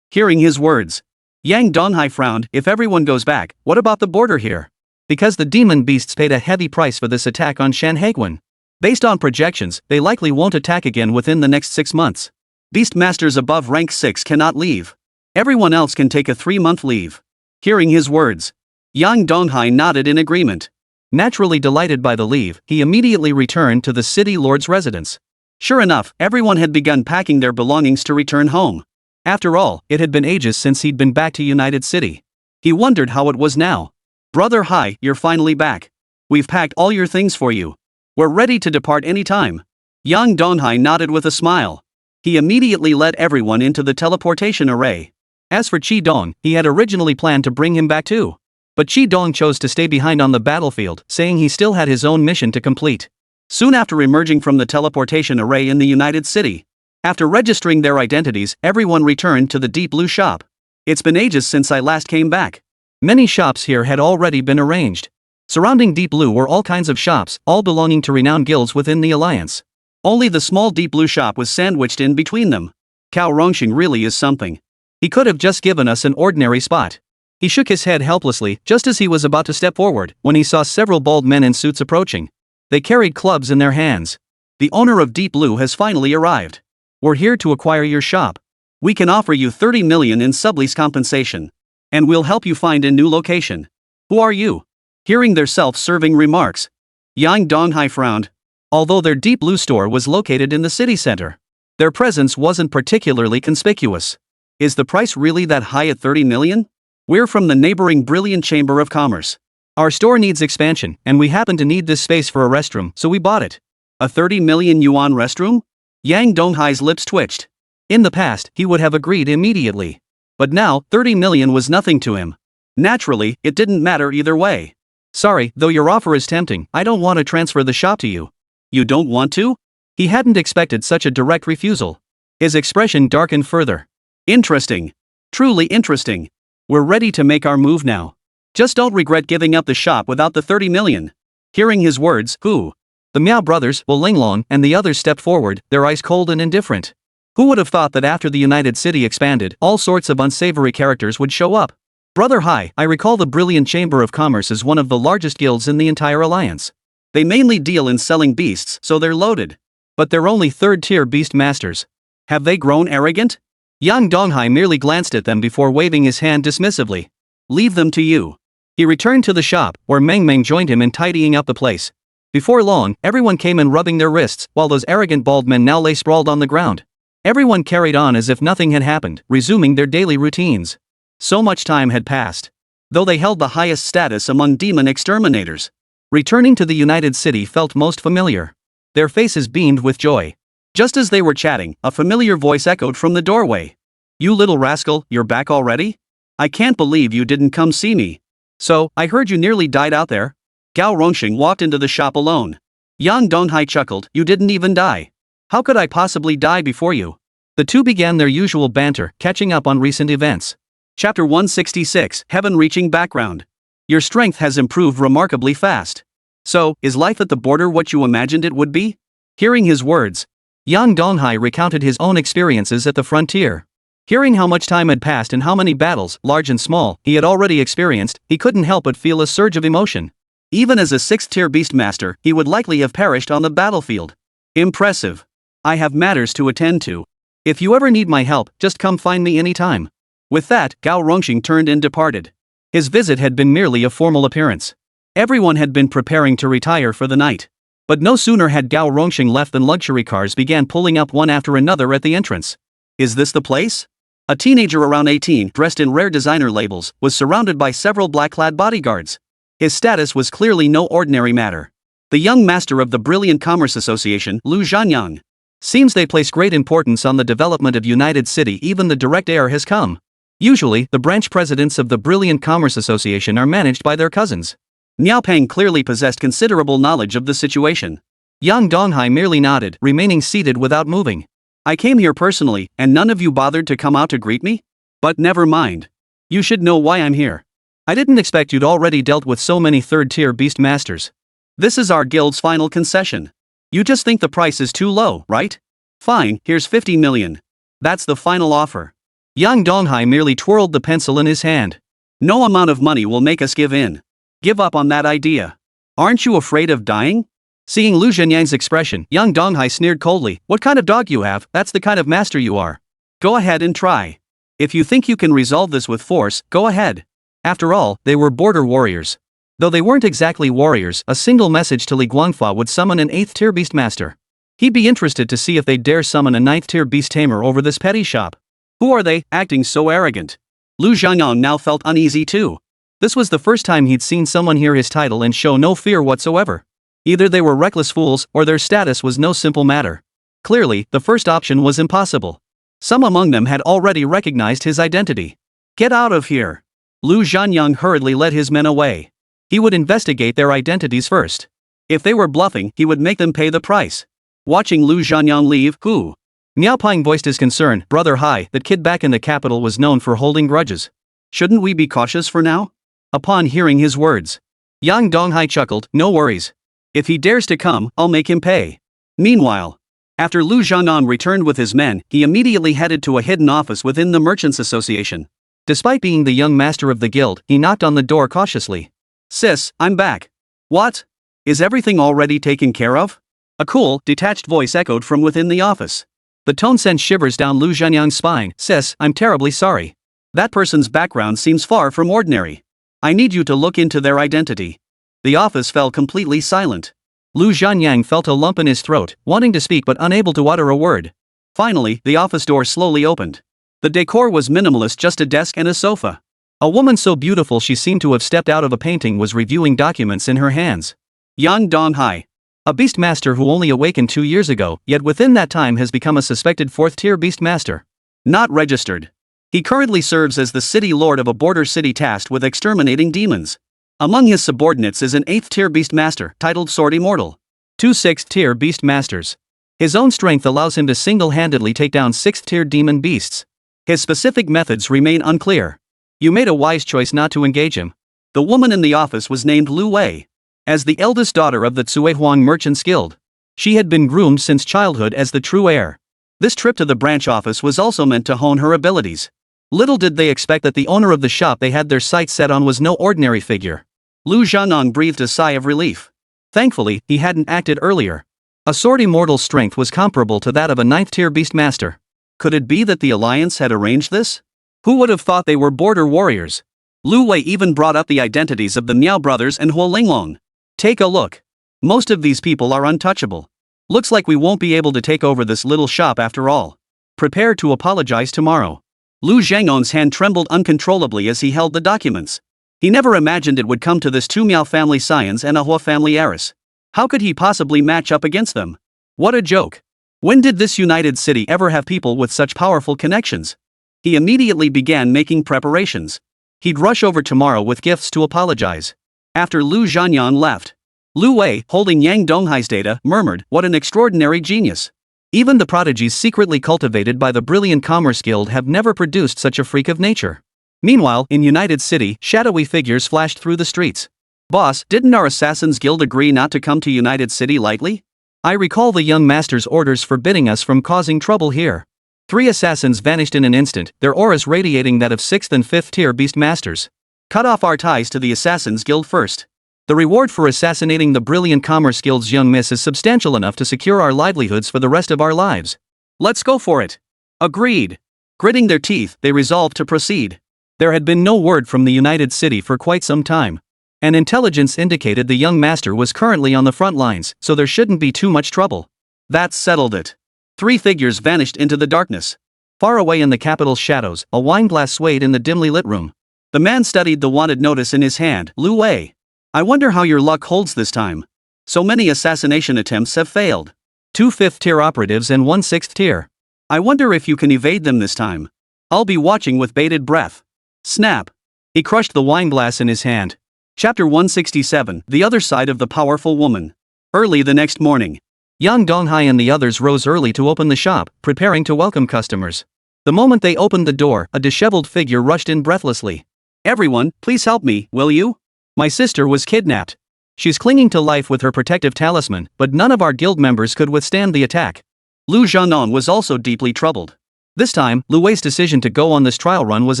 Hearing his words, Yang Donghai frowned. "If everyone goes back, what about the border here?" Because the demon beasts paid a heavy price for this attack on Shan Haiguan. Based on projections, they likely won't attack again within the next 6 months. Beastmasters above rank 6 cannot leave. Everyone else can take a 3-month leave. Hearing his words, Yang Donghai nodded in agreement. Naturally delighted by the leave, he immediately returned to the city lord's residence. Sure enough, everyone had begun packing their belongings to return home. After all, it had been ages since he'd been back to United City. He wondered how it was now. "Brother Hai, you're finally back. We've packed all your things for you. We're ready to depart any time." Yang Donghai nodded with a smile. He immediately led everyone into the teleportation array. As for Chi Dong, he had originally planned to bring him back too. But Chi Dong chose to stay behind on the battlefield, saying he still had his own mission to complete. Soon after emerging from the teleportation array in the United City, after registering their identities, everyone returned to the Deep Blue shop. "It's been ages since I last came back. Many shops here had already been arranged. Surrounding Deep Blue were all kinds of shops, all belonging to renowned guilds within the alliance. Only the small Deep Blue shop was sandwiched in between them. Cao Rongxing really is something. He could have just given us an ordinary spot. He shook his head helplessly just as he was about to step forward when he saw several bald men in suits approaching. They carried clubs in their hands. The owner of Deep Blue has finally arrived. We're here to acquire your shop. We can offer you 30 million in sublease compensation. And we'll help you find a new location. Who are you? Hearing their self-serving remarks, Yang Donghai frowned. Although their Deep Blue store was located in the city center, their presence wasn't particularly conspicuous. Is the price really that high at 30 million? We're from the neighboring Brilliant Chamber of Commerce. Our store needs expansion, and we happen to need this space for a restroom, so we bought it. A 30 million yuan restroom? Yang Donghai's lips twitched. In the past, he would have agreed immediately. But now, 30 million was nothing to him. Naturally, it didn't matter either way. Sorry, though your offer is tempting, I don't want to transfer the shop to you. You don't want to? He hadn't expected such a direct refusal. His expression darkened further. Interesting. Truly interesting. We're ready to make our move now. Just don't regret giving up the shop without the 30 million. Hearing his words, who? The Miao brothers, Wu Linglong, and the others stepped forward, their eyes cold and indifferent. Who would have thought that after the United City expanded, all sorts of unsavory characters would show up? Brother Hai, I recall the Brilliant Chamber of Commerce is one of the largest guilds in the entire alliance. They mainly deal in selling beasts, so they're loaded. But they're only third-tier beast masters. Have they grown arrogant? Yang Donghai merely glanced at them before waving his hand dismissively. Leave them to you. He returned to the shop, where Meng Meng joined him in tidying up the place. Before long, everyone came in rubbing their wrists, while those arrogant bald men now lay sprawled on the ground. Everyone carried on as if nothing had happened, resuming their daily routines. So much time had passed. Though they held the highest status among demon exterminators, returning to the United City felt most familiar. Their faces beamed with joy. Just as they were chatting, a familiar voice echoed from the doorway. You little rascal, you're back already? I can't believe you didn't come see me. So, I heard you nearly died out there? Gao Rongxing walked into the shop alone. Yang Donghai chuckled, you didn't even die. How could I possibly die before you? The two began their usual banter, catching up on recent events. Chapter 166, Heaven-Reaching Background. Your strength has improved remarkably fast. So, is life at the border what you imagined it would be? Hearing his words, Yang Donghai recounted his own experiences at the frontier. Hearing how much time had passed and how many battles, large and small, he had already experienced, he couldn't help but feel a surge of emotion. Even as a 6th-tier beastmaster, he would likely have perished on the battlefield. Impressive. I have matters to attend to. If you ever need my help, just come find me anytime. With that, Gao Rongxing turned and departed. His visit had been merely a formal appearance. Everyone had been preparing to retire for the night. But no sooner had Gao Rongxing left than luxury cars began pulling up one after another at the entrance. Is this the place? A teenager around 18, dressed in rare designer labels, was surrounded by several black-clad bodyguards. His status was clearly no ordinary matter. The young master of the Brilliant Commerce Association, Lu Zhanyang. Seems they place great importance on the development of United City. Even the direct heir has come. Usually, the branch presidents of the Brilliant Commerce Association are managed by their cousins. Miao Peng clearly possessed considerable knowledge of the situation. Yang Donghai merely nodded, remaining seated without moving. I came here personally, and none of you bothered to come out to greet me? But never mind. You should know why I'm here. I didn't expect you'd already dealt with so many third-tier beast masters. This is our guild's final concession. You just think the price is too low, right? Fine, here's 50 million. That's the final offer. Yang Donghai merely twirled the pencil in his hand. No amount of money will make us give in. Give up on that idea. Aren't you afraid of dying? Seeing Lu Zhenyang's expression, Yang Donghai sneered coldly. What kind of dog you have, that's the kind of master you are. Go ahead and try. If you think you can resolve this with force, go ahead. After all, they were border warriors. Though they weren't exactly warriors, a single message to Li Guangfa would summon an 8th-tier beastmaster. He'd be interested to see if they'd dare summon a 9th-tier beast tamer over this petty shop. Who are they, acting so arrogant? Lu Zhanyang now felt uneasy too. This was the first time he'd seen someone hear his title and show no fear whatsoever. Either they were reckless fools, or their status was no simple matter. Clearly, the first option was impossible. Some among them had already recognized his identity. Get out of here. Lu Zhanyang hurriedly led his men away. He would investigate their identities first. If they were bluffing, he would make them pay the price. Watching Lu Zhanyang leave, who? Miao Peng voiced his concern. Brother Hai, that kid back in the capital was known for holding grudges. Shouldn't we be cautious for now? upon hearing his words. Yang Donghai chuckled, "No worries. If he dares to come, I'll make him pay." Meanwhile, after Lu Zhanan returned with his men, he immediately headed to a hidden office within the Merchants Association. Despite being the young master of the guild, he knocked on the door cautiously. "Sis, I'm back." "What? Is everything already taken care of?" A cool, detached voice echoed from within the office. The tone sent shivers down Lu Zhanyang's spine. "Sis, I'm terribly sorry. That person's background seems far from ordinary. I need you to look into their identity." The office fell completely silent. Lu Zhanyang felt a lump in his throat, wanting to speak but unable to utter a word. Finally, the office door slowly opened. The decor was minimalist, just a desk and a sofa. A woman so beautiful she seemed to have stepped out of a painting was reviewing documents in her hands. Yang Donghai, a beastmaster who only awakened 2 years ago, yet within that time has become a suspected 4th-tier beastmaster. Not registered. He currently serves as the city lord of a border city tasked with exterminating demons. Among his subordinates is an 8th-tier beastmaster, titled Sword Immortal. 2 6th-tier beastmasters. His own strength allows him to single-handedly take down 6th-tier demon beasts. His specific methods remain unclear. You made a wise choice not to engage him. The woman in the office was named Lu Wei. As the eldest daughter of the Tsuehuang Merchants Guild, she had been groomed since childhood as the true heir. This trip to the branch office was also meant to hone her abilities. Little did they expect that the owner of the shop they had their sights set on was no ordinary figure. Lu Zhanong breathed a sigh of relief. Thankfully, he hadn't acted earlier. A Sword Immortal's strength was comparable to that of a 9th-tier beastmaster. Could it be that the Alliance had arranged this? Who would have thought they were border warriors? Lu Wei even brought up the identities of the Miao brothers and Huo Linglong. Take a look. Most of these people are untouchable. Looks like we won't be able to take over this little shop after all. Prepare to apologize tomorrow. Lu Zhangong's hand trembled uncontrollably as he held the documents. He never imagined it would come to this: 2 Miao family scions and a Hua family heiress. How could he possibly match up against them? What a joke. When did this united city ever have people with such powerful connections? He immediately began making preparations. He'd rush over tomorrow with gifts to apologize. After Lu Zhanyan left, Lu Wei, holding Yang Donghai's data, murmured, "What an extraordinary genius. Even the prodigies secretly cultivated by the Brilliant Commerce Guild have never produced such a freak of nature." Meanwhile, in United City, shadowy figures flashed through the streets. "Boss, didn't our Assassins Guild agree not to come to United City lightly? I recall the young master's orders forbidding us from causing trouble here." 3 assassins vanished in an instant, their auras radiating that of 6th and 5th-tier beastmasters. "Cut off our ties to the Assassins Guild first. The reward for assassinating the Brilliant Commerce Guild's young miss is substantial enough to secure our livelihoods for the rest of our lives. Let's go for it." Agreed. Gritting their teeth, they resolved to proceed. There had been no word from the United City for quite some time. And intelligence indicated the young master was currently on the front lines, so there shouldn't be too much trouble. That settled it. 3 figures vanished into the darkness. Far away in the capital's shadows, a wineglass swayed in the dimly lit room. The man studied the wanted notice in his hand. "Lu Wei. I wonder how your luck holds this time. So many assassination attempts have failed. 2 5th-tier operatives and 1 6th-tier. I wonder if you can evade them this time. I'll be watching with bated breath." Snap. He crushed the wineglass in his hand. Chapter 167, The Other Side of the Powerful Woman. Early the next morning, Yang Donghai and the others rose early to open the shop, preparing to welcome customers. The moment they opened the door, a disheveled figure rushed in breathlessly. "Everyone, please help me, will you? My sister was kidnapped. She's clinging to life with her protective talisman, but none of our guild members could withstand the attack." Lu Zhanon was also deeply troubled. This time, Lu Wei's decision to go on this trial run was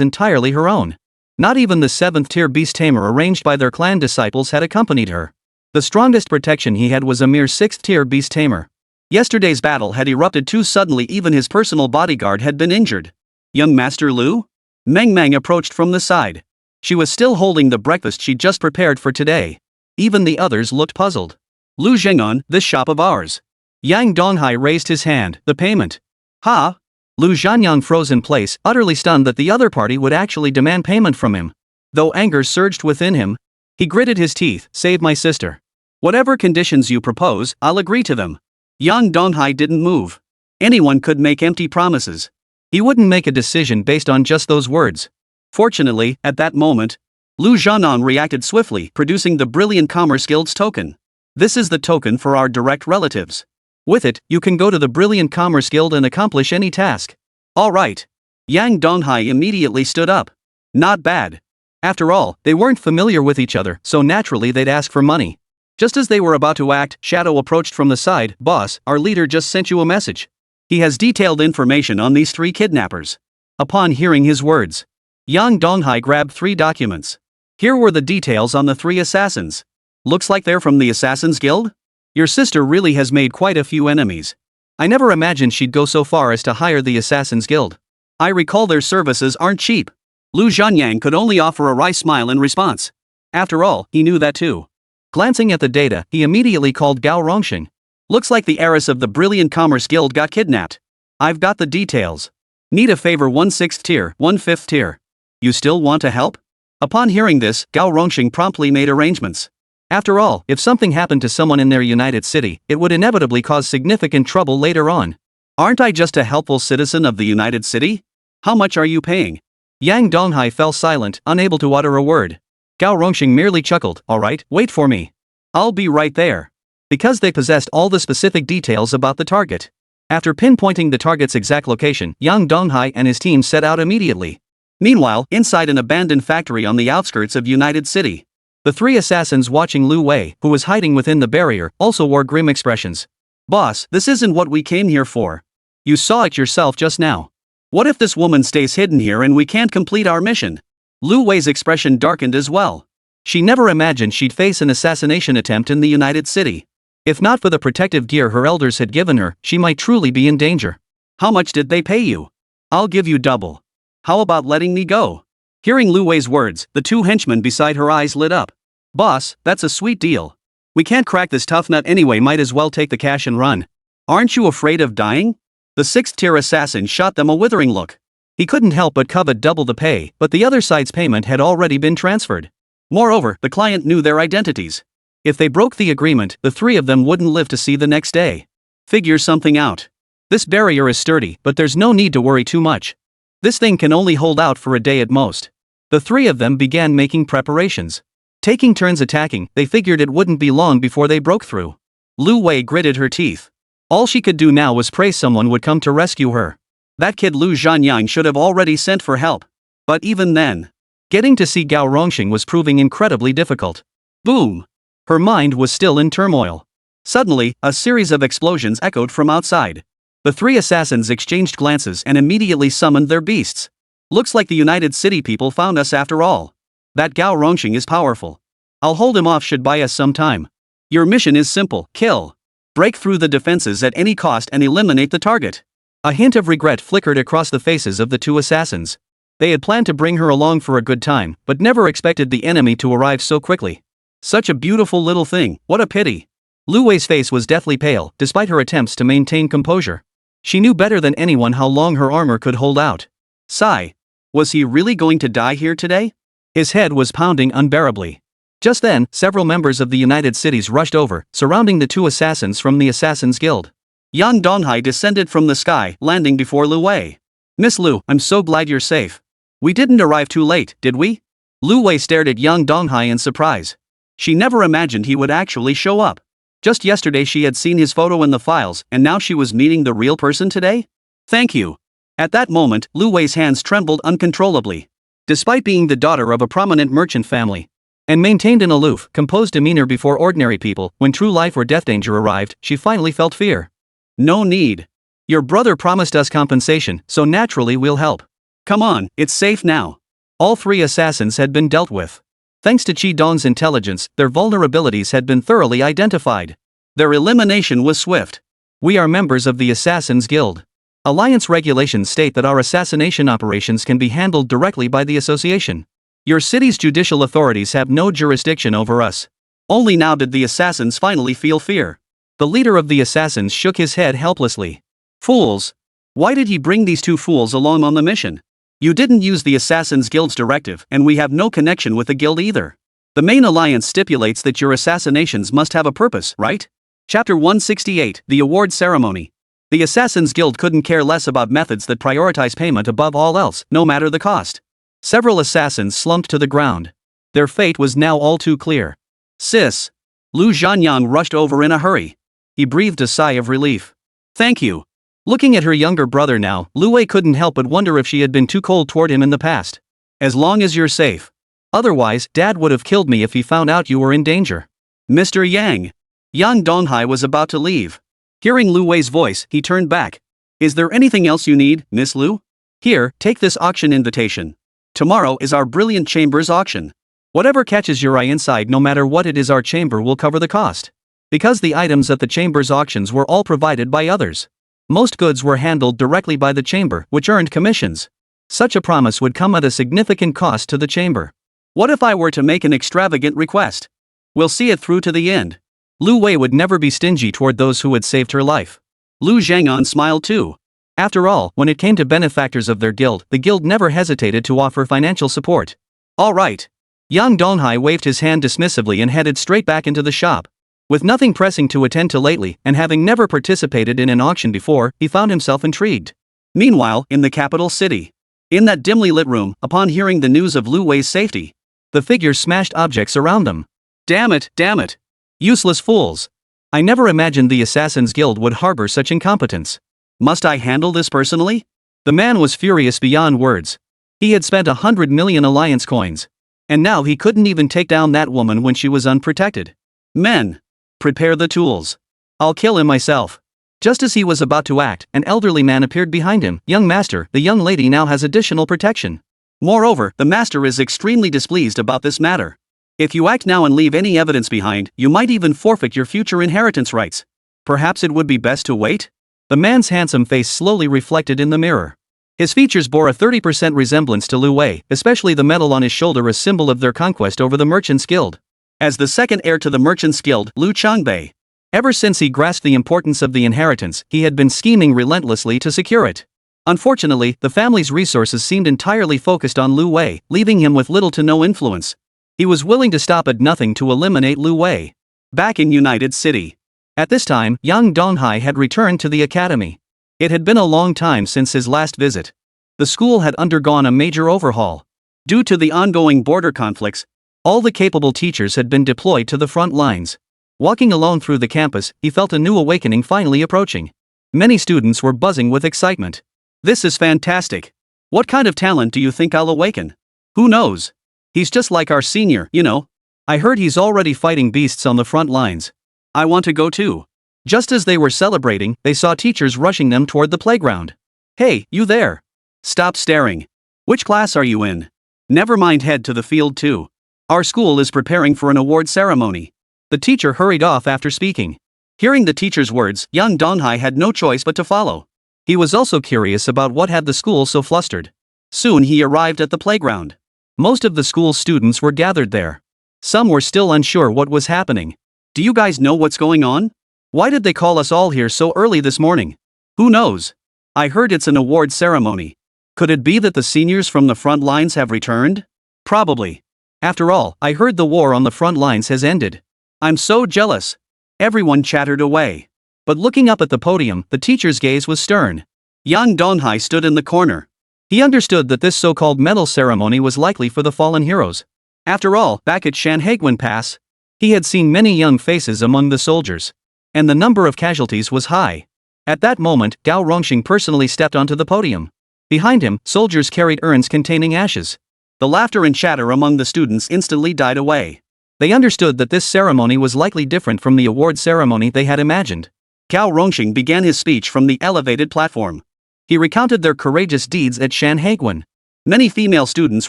entirely her own. Not even the 7th-tier beast tamer arranged by their clan disciples had accompanied her. The strongest protection he had was a mere 6th-tier beast tamer. Yesterday's battle had erupted too suddenly, even his personal bodyguard had been injured. "Young Master Lu?" Meng Meng approached from the side. She was still holding the breakfast she'd just prepared for today. Even the others looked puzzled. "Lu Zhengon, this shop of ours." Yang Donghai raised his hand. "The payment." "Ha?" Lu Zhanyang froze in place, utterly stunned that the other party would actually demand payment from him. Though anger surged within him, he gritted his teeth. "Save my sister. Whatever conditions you propose, I'll agree to them." Yang Donghai didn't move. Anyone could make empty promises. He wouldn't make a decision based on just those words. Fortunately, at that moment, Lu Zhanan reacted swiftly, producing the Brilliant Commerce Guild's token. "This is the token for our direct relatives. With it, you can go to the Brilliant Commerce Guild and accomplish any task." "All right." Yang Donghai immediately stood up. "Not bad. After all, they weren't familiar with each other, so naturally they'd ask for money. Just as they were about to act, Shadow approached from the side. "Boss, our leader just sent you a message. He has detailed information on these 3 kidnappers." Upon hearing his words, Yang Donghai grabbed 3 documents. Here were the details on the 3 assassins. "Looks like they're from the Assassin's Guild? Your sister really has made quite a few enemies. I never imagined she'd go so far as to hire the Assassin's Guild. I recall their services aren't cheap." Lu Zhanyang could only offer a wry smile in response. After all, he knew that too. Glancing at the data, he immediately called Gao Rongxing. "Looks like the heiress of the Brilliant Commerce Guild got kidnapped. I've got the details. Need a favor, 1/6 tier, 1/5 tier. You still want to help?" Upon hearing this, Gao Rongxing promptly made arrangements. After all, if something happened to someone in their United City, it would inevitably cause significant trouble later on. "Aren't I just a helpful citizen of the United City? How much are you paying?" Yang Donghai fell silent, unable to utter a word. Gao Rongxing merely chuckled. "Alright, wait for me. I'll be right there." Because they possessed all the specific details about the target. After pinpointing the target's exact location, Yang Donghai and his team set out immediately. Meanwhile, inside an abandoned factory on the outskirts of United City, the 3 assassins watching Lu Wei, who was hiding within the barrier, also wore grim expressions. "Boss, this isn't what we came here for. You saw it yourself just now. What if this woman stays hidden here and we can't complete our mission?" Lu Wei's expression darkened as well. She never imagined she'd face an assassination attempt in the United City. If not for the protective gear her elders had given her, she might truly be in danger. "How much did they pay you?" "I'll give you double. How about letting me go?" Hearing Lu Wei's words, the 2 henchmen beside her eyes lit up. "Boss, that's a sweet deal. We can't crack this tough nut anyway, might as well take the cash and run. Aren't you afraid of dying?" The 6th tier assassin shot them a withering look. He couldn't help but covet double the pay, but the other side's payment had already been transferred. Moreover, the client knew their identities. If they broke the agreement, the 3 of them wouldn't live to see the next day. "Figure something out. This barrier is sturdy, but there's no need to worry too much. This thing can only hold out for a day at most." The 3 of them began making preparations. Taking turns attacking, they figured it wouldn't be long before they broke through. Lu Wei gritted her teeth. All she could do now was pray someone would come to rescue her. That kid Lu Zhanyang should have already sent for help. But even then, getting to see Gao Rongxing was proving incredibly difficult. Boom! Her mind was still in turmoil. Suddenly, a series of explosions echoed from outside. The 3 assassins exchanged glances and immediately summoned their beasts. "Looks like the United City people found us after all. That Gao Rongxing is powerful. I'll hold him off, should buy us some time. Your mission is simple: kill. Break through the defenses at any cost and eliminate the target." A hint of regret flickered across the faces of the 2 assassins. They had planned to bring her along for a good time, but never expected the enemy to arrive so quickly. Such a beautiful little thing, what a pity. Lu Wei's face was deathly pale, despite her attempts to maintain composure. She knew better than anyone how long her armor could hold out. Sigh. Was he really going to die here today? His head was pounding unbearably. Just then, several members of the United Cities rushed over, surrounding the 2 assassins from the Assassin's Guild. Yang Donghai descended from the sky, landing before Lu Wei. "Miss Lu, I'm so glad you're safe. We didn't arrive too late, did we?" Lu Wei stared at Yang Donghai in surprise. She never imagined he would actually show up. Just yesterday she had seen his photo in the files, and now she was meeting the real person today? "Thank you." At that moment, Lu Wei's hands trembled uncontrollably. Despite being the daughter of a prominent merchant family, and maintained an aloof, composed demeanor before ordinary people, when true life or death danger arrived, she finally felt fear. "No need. Your brother promised us compensation, so naturally we'll help. Come on, it's safe now." All 3 assassins had been dealt with. Thanks to Qi Dong's intelligence, their vulnerabilities had been thoroughly identified. Their elimination was swift. "We are members of the Assassin's Guild. Alliance regulations state that our assassination operations can be handled directly by the association. Your city's judicial authorities have no jurisdiction over us." Only now did the assassins finally feel fear. The leader of the assassins shook his head helplessly. "Fools! Why did he bring these 2 fools along on the mission? You didn't use the Assassin's Guild's directive, and we have no connection with the guild either. The main alliance stipulates that your assassinations must have a purpose, right?" Chapter 168, The Award Ceremony. The Assassin's Guild couldn't care less about methods that prioritize payment above all else, no matter the cost. Several assassins slumped to the ground. Their fate was now all too clear. "Sis." Lu Zhanyang rushed over in a hurry. He breathed a sigh of relief. "Thank you." Looking at her younger brother now, Lu Wei couldn't help but wonder if she had been too cold toward him in the past. "As long as you're safe, Otherwise, Dad would have killed me if he found out you were in danger. Mr. Yang. Yang Donghai was about to leave. Hearing Lu Wei's voice, he turned back. Is there anything else you need, Miss Lu? Here, take this auction invitation. Tomorrow is our Brilliant Chambers auction. Whatever catches your eye inside, no matter what it is, our chamber will cover the cost. Because the items at the chamber's auctions were all provided by others. Most goods were handled directly by the chamber, which earned commissions. Such a promise would come at a significant cost to the chamber. What if I were to make an extravagant request? We'll see it through to the end. Lu Wei would never be stingy toward those who had saved her life. Lu Zhang'an smiled too. After all, when it came to benefactors of their guild, the guild never hesitated to offer financial support. All right. Yang Donghai waved his hand dismissively and headed straight back into the shop. With nothing pressing to attend to lately, and having never participated in an auction before, he found himself intrigued. Meanwhile, in the capital city. In that dimly lit room, upon hearing the news of Lu Wei's safety, the figures smashed objects around them. Damn it, damn it. Useless fools. I never imagined the Assassin's Guild would harbor such incompetence. Must I handle this personally? The man was furious beyond words. He had spent 100 million alliance coins. And now he couldn't even take down that woman when she was unprotected. Men. Prepare the tools. I'll kill him myself. Just as he was about to act, an elderly man appeared behind him. Young master, the young lady now has additional protection. Moreover, the master is extremely displeased about this matter. If you act now and leave any evidence behind, you might even forfeit your future inheritance rights. Perhaps it would be best to wait? The man's handsome face slowly reflected in the mirror. His features bore a 30% resemblance to Lu Wei, especially the medal on his shoulder, a symbol of their conquest over the Merchants Guild. As the second heir to the Merchants Guild, Lu Changbei. Ever since he grasped the importance of the inheritance, he had been scheming relentlessly to secure it. Unfortunately, the family's resources seemed entirely focused on Lu Wei, leaving him with little to no influence. He was willing to stop at nothing to eliminate Lu Wei. Back in United City. At this time, Yang Donghai had returned to the academy. It had been a long time since his last visit. The school had undergone a major overhaul. Due to the ongoing border conflicts, all the capable teachers had been deployed to the front lines. Walking alone through the campus, he felt a new awakening finally approaching. Many students were buzzing with excitement. This is fantastic. What kind of talent do you think I'll awaken? Who knows? He's just like our senior, you know. I heard he's already fighting beasts on the front lines. I want to go too. Just as they were celebrating, they saw teachers rushing them toward the playground. Hey, you there. Stop staring. Which class are you in? Never mind, head to the field too. Our school is preparing for an award ceremony. The teacher hurried off after speaking. Hearing the teacher's words, young Donghai had no choice but to follow. He was also curious about what had the school so flustered. Soon he arrived at the playground. Most of the school's students were gathered there. Some were still unsure what was happening. Do you guys know what's going on? Why did they call us all here so early this morning? Who knows? I heard it's an award ceremony. Could it be that the seniors from the front lines have returned? Probably. After all, I heard the war on the front lines has ended. I'm so jealous. Everyone chattered away. But looking up at the podium, the teacher's gaze was stern. Yang Donghai stood in the corner. He understood that this so-called medal ceremony was likely for the fallen heroes. After all, back at Shanhaiguan Pass, he had seen many young faces among the soldiers. And the number of casualties was high. At that moment, Gao Rongxing personally stepped onto the podium. Behind him, soldiers carried urns containing ashes. The laughter and chatter among the students instantly died away. They understood that this ceremony was likely different from the award ceremony they had imagined. Gao Rongxing began his speech from the elevated platform. He recounted their courageous deeds at Shanhaiguan. Many female students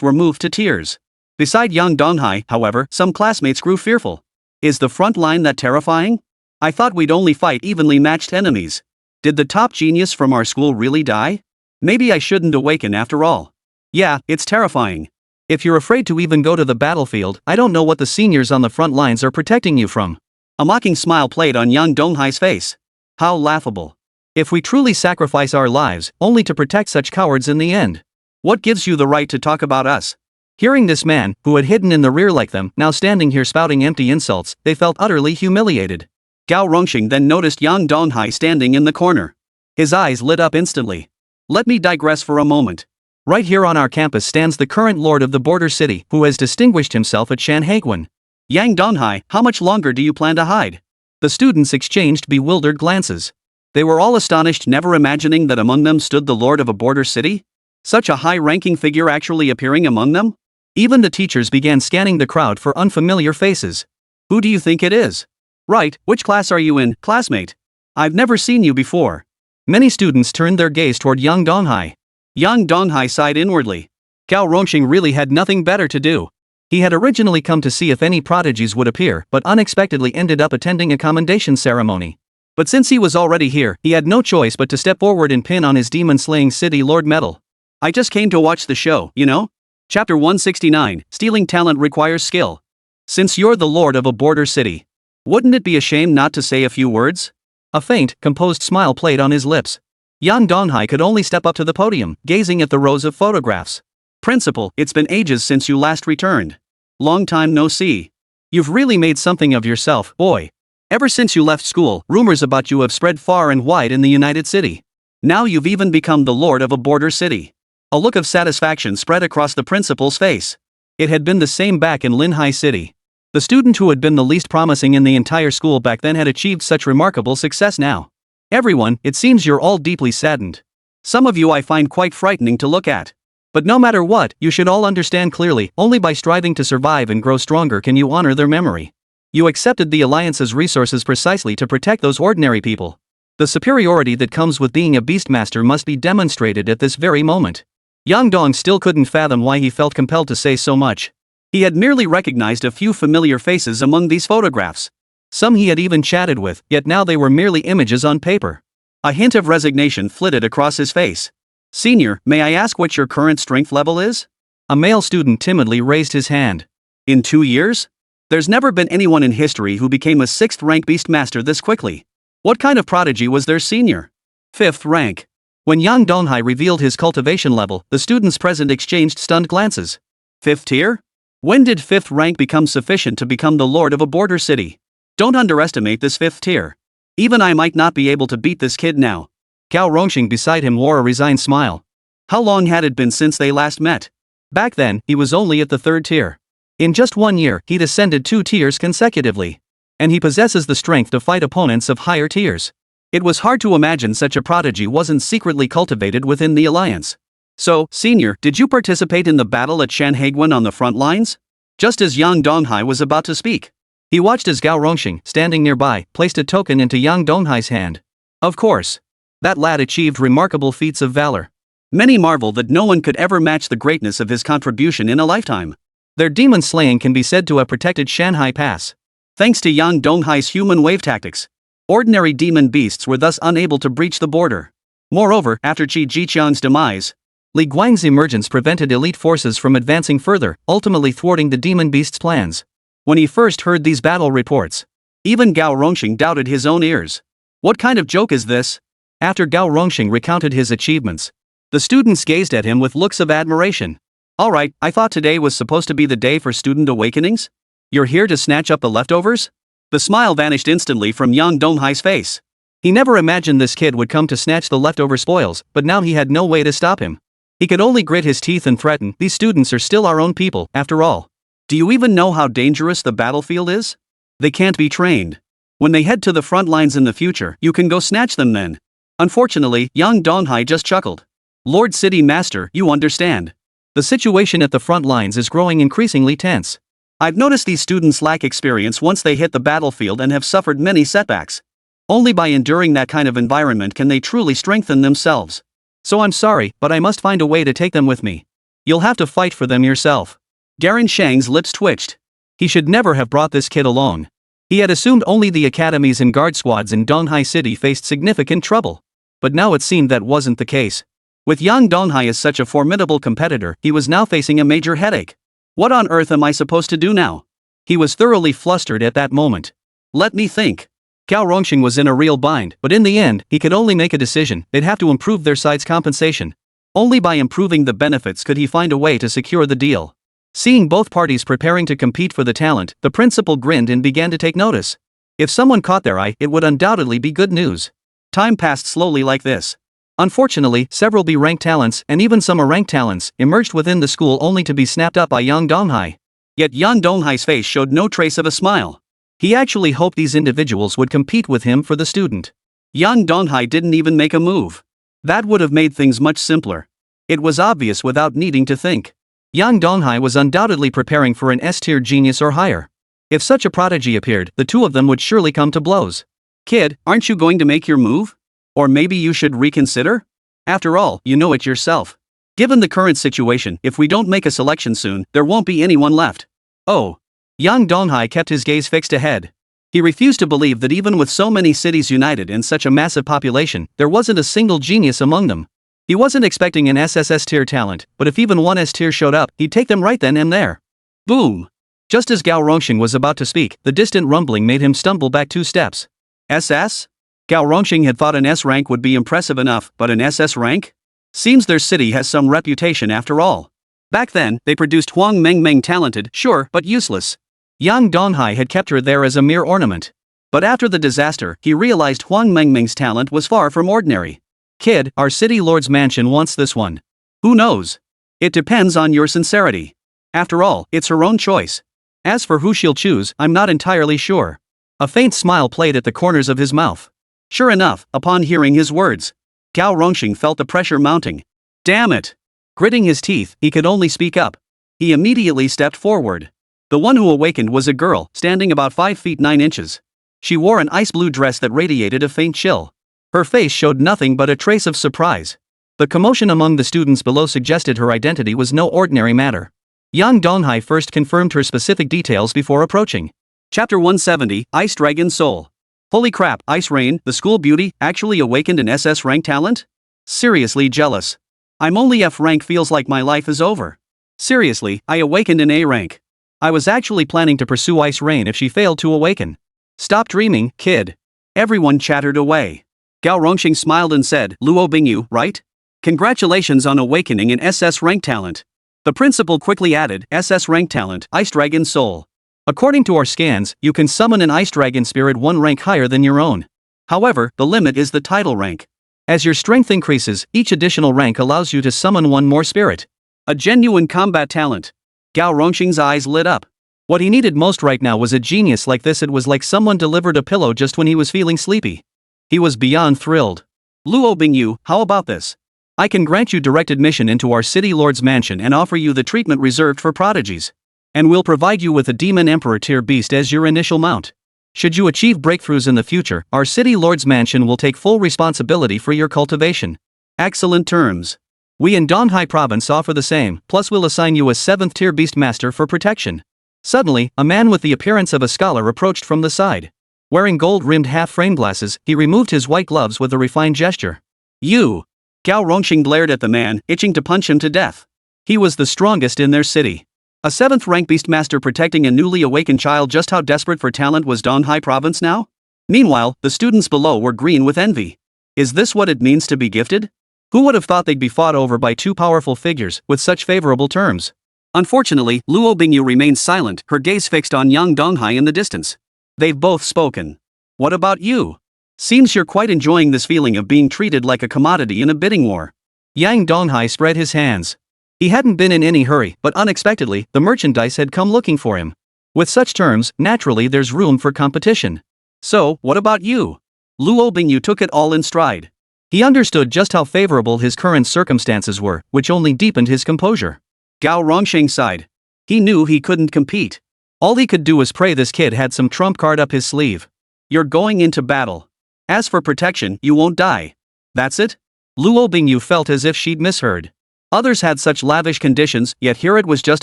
were moved to tears. Beside young Donghai, however, some classmates grew fearful. Is the front line that terrifying? I thought we'd only fight evenly matched enemies. Did the top genius from our school really die? Maybe I shouldn't awaken after all. Yeah, it's terrifying. If you're afraid to even go to the battlefield, I don't know what the seniors on the front lines are protecting you from. A mocking smile played on young Donghai's face. How laughable. If we truly sacrifice our lives, only to protect such cowards in the end. What gives you the right to talk about us? Hearing this man, who had hidden in the rear like them, now standing here spouting empty insults, they felt utterly humiliated. Gao Rongxing then noticed Yang Donghai standing in the corner. His eyes lit up instantly. Let me digress for a moment. Right here on our campus stands the current lord of the border city, who has distinguished himself at Shanhaiguan. Yang Donghai, how much longer do you plan to hide? The students exchanged bewildered glances. They were all astonished, never imagining that among them stood the lord of a border city. Such a high-ranking figure actually appearing among them? Even the teachers began scanning the crowd for unfamiliar faces. Who do you think it is? Right, which class are you in, classmate? I've never seen you before. Many students turned their gaze toward young Donghai. Young Donghai sighed inwardly. Gao Rongxing really had nothing better to do. He had originally come to see if any prodigies would appear, but unexpectedly ended up attending a commendation ceremony. But since he was already here, he had no choice but to step forward and pin on his demon-slaying city lord medal. I just came to watch the show, you know? Chapter 169, Stealing Talent Requires Skill. Since you're the lord of a border city, wouldn't it be a shame not to say a few words? A faint, composed smile played on his lips. Yang Donghai could only step up to the podium, gazing at the rows of photographs. Principal, it's been ages since you last returned. Long time no see. You've really made something of yourself, boy. Ever since you left school, rumors about you have spread far and wide in the United City. Now you've even become the lord of a border city. A look of satisfaction spread across the principal's face. It had been the same back in Linhai City. The student who had been the least promising in the entire school back then had achieved such remarkable success now. Everyone, it seems you're all deeply saddened. Some of you I find quite frightening to look at. But no matter what, you should all understand clearly, only by striving to survive and grow stronger can you honor their memory. You accepted the Alliance's resources precisely to protect those ordinary people. The superiority that comes with being a beastmaster must be demonstrated at this very moment. Yang Dong still couldn't fathom why he felt compelled to say so much. He had merely recognized a few familiar faces among these photographs. Some he had even chatted with, yet now they were merely images on paper. A hint of resignation flitted across his face. Senior, may I ask what your current strength level is? A male student timidly raised his hand. In 2 years? There's never been anyone in history who became a 6th rank beastmaster this quickly. What kind of prodigy was their senior? 5th rank. When Yang Donghai revealed his cultivation level, the students present exchanged stunned glances. 5th tier? When did 5th rank become sufficient to become the lord of a border city? Don't underestimate this 5th tier. Even I might not be able to beat this kid now. Gao Rongxing beside him wore a resigned smile. How long had it been since they last met? Back then, he was only at the 3rd tier. In just 1 year, he'd ascended 2 tiers consecutively. And he possesses the strength to fight opponents of higher tiers. It was hard to imagine such a prodigy wasn't secretly cultivated within the Alliance. So, Senior, did you participate in the battle at Shanhaiguan on the front lines? Just as Yang Donghai was about to speak, he watched as Gao Rongxing, standing nearby, placed a token into Yang Donghai's hand. Of course. That lad achieved remarkable feats of valor. Many marvel that no one could ever match the greatness of his contribution in a lifetime. Their demon slaying can be said to have protected Shanhai Pass. Thanks to Yang Donghai's human wave tactics, ordinary demon beasts were thus unable to breach the border. Moreover, after Qi Jiqiang's demise, Li Guang's emergence prevented elite forces from advancing further, ultimately thwarting the demon beast's plans. When he first heard these battle reports, even Gao Rongxing doubted his own ears. What kind of joke is this? After Gao Rongxing recounted his achievements, the students gazed at him with looks of admiration. Alright, I thought today was supposed to be the day for student awakenings? You're here to snatch up the leftovers? The smile vanished instantly from Yang Donghai's face. He never imagined this kid would come to snatch the leftover spoils, but now he had no way to stop him. He could only grit his teeth and threaten, these students are still our own people, after all. Do you even know how dangerous the battlefield is? They can't be trained. When they head to the front lines in the future, you can go snatch them then. Unfortunately, Yang Donghai just chuckled. Lord City Master, you understand. The situation at the front lines is growing increasingly tense. I've noticed these students lack experience once they hit the battlefield and have suffered many setbacks. Only by enduring that kind of environment can they truly strengthen themselves. So I'm sorry, but I must find a way to take them with me. You'll have to fight for them yourself. Darren Shang's lips twitched. He should never have brought this kid along. He had assumed only the academies and guard squads in Donghai City faced significant trouble. But now it seemed that wasn't the case. With Yang Donghai as such a formidable competitor, he was now facing a major headache. What on earth am I supposed to do now? He was thoroughly flustered at that moment. Let me think. Gao Rongxing was in a real bind, but in the end, he could only make a decision. They'd have to improve their side's compensation. Only by improving the benefits could he find a way to secure the deal. Seeing both parties preparing to compete for the talent, the principal grinned and began to take notice. If someone caught their eye, it would undoubtedly be good news. Time passed slowly like this. Unfortunately, several B-rank talents, and even some A-rank talents, emerged within the school only to be snapped up by Yang Donghai. Yet Yang Donghai's face showed no trace of a smile. He actually hoped these individuals would compete with him for the student. Yang Donghai didn't even make a move. That would have made things much simpler. It was obvious without needing to think. Yang Donghai was undoubtedly preparing for an S-tier genius or higher. If such a prodigy appeared, the two of them would surely come to blows. Kid, aren't you going to make your move? Or maybe you should reconsider? After all, you know it yourself. Given the current situation, if we don't make a selection soon, there won't be anyone left. Oh. Yang Donghai kept his gaze fixed ahead. He refused to believe that even with so many cities united in such a massive population, there wasn't a single genius among them. He wasn't expecting an SSS-tier talent, but if even one S-tier showed up, he'd take them right then and there. Boom! Just as Gao Rongxing was about to speak, the distant rumbling made him stumble back 2 steps. SS? Gao Rongxing had thought an S rank would be impressive enough, but an SS rank? Seems their city has some reputation after all. Back then, they produced Huang Mengmeng talented, sure, but useless. Yang Donghai had kept her there as a mere ornament. But after the disaster, he realized Huang Mengmeng's talent was far from ordinary. Kid, our city lord's mansion wants this one. Who knows? It depends on your sincerity. After all, it's her own choice. As for who she'll choose, I'm not entirely sure. A faint smile played at the corners of his mouth. Sure enough, upon hearing his words, Gao Rongxing felt the pressure mounting. Damn it! Gritting his teeth, he could only speak up. He immediately stepped forward. The one who awakened was a girl, standing about 5 feet 9 inches. She wore an ice blue dress that radiated a faint chill. Her face showed nothing but a trace of surprise. The commotion among the students below suggested her identity was no ordinary matter. Yang Donghai first confirmed her specific details before approaching. Chapter 170, Ice Dragon Soul. Holy crap, Ice Rain, the school beauty, actually awakened an SS rank talent? Seriously jealous. I'm only F rank, feels like my life is over. Seriously, I awakened an A rank. I was actually planning to pursue Ice Rain if she failed to awaken. Stop dreaming, kid. Everyone chattered away. Gao Rongxing smiled and said, Luo Bingyu, right? Congratulations on awakening an SS rank talent. The principal quickly added, SS rank talent, Ice Dragon Soul. According to our scans, you can summon an Ice Dragon spirit 1 rank higher than your own. However, the limit is the title rank. As your strength increases, each additional rank allows you to summon 1 more spirit. A genuine combat talent. Gao Rongxing's eyes lit up. What he needed most right now was a genius like this. It was like someone delivered a pillow just when he was feeling sleepy. He was beyond thrilled. Luo Bingyu, how about this? I can grant you direct admission into our city lord's mansion and offer you the treatment reserved for prodigies. And we'll provide you with a demon emperor tier beast as your initial mount. Should you achieve breakthroughs in the future, our city lord's mansion will take full responsibility for your cultivation. Excellent terms. We in Donghai province offer the same, plus we'll assign you a 7th tier beast master for protection. Suddenly, a man with the appearance of a scholar approached from the side. Wearing gold-rimmed half-frame glasses, he removed his white gloves with a refined gesture. You! Gao Rongxing glared at the man, itching to punch him to death. He was the strongest in their city. A 7th rank beastmaster protecting a newly awakened child. Just how desperate for talent was Donghai province now? Meanwhile, the students below were green with envy. Is this what it means to be gifted? Who would have thought they'd be fought over by 2 powerful figures, with such favorable terms? Unfortunately, Luo Bingyu remained silent, her gaze fixed on Yang Donghai in the distance. They've both spoken. What about you? Seems you're quite enjoying this feeling of being treated like a commodity in a bidding war. Yang Donghai spread his hands. He hadn't been in any hurry, but unexpectedly, the merchandise had come looking for him. With such terms, naturally there's room for competition. So, what about you? Luo Bingyu took it all in stride. He understood just how favorable his current circumstances were, which only deepened his composure. Gao Rongxing sighed. He knew he couldn't compete. All he could do was pray this kid had some trump card up his sleeve. You're going into battle. As for protection, you won't die. That's it? Luo Bingyu felt as if she'd misheard. Others had such lavish conditions, yet here it was just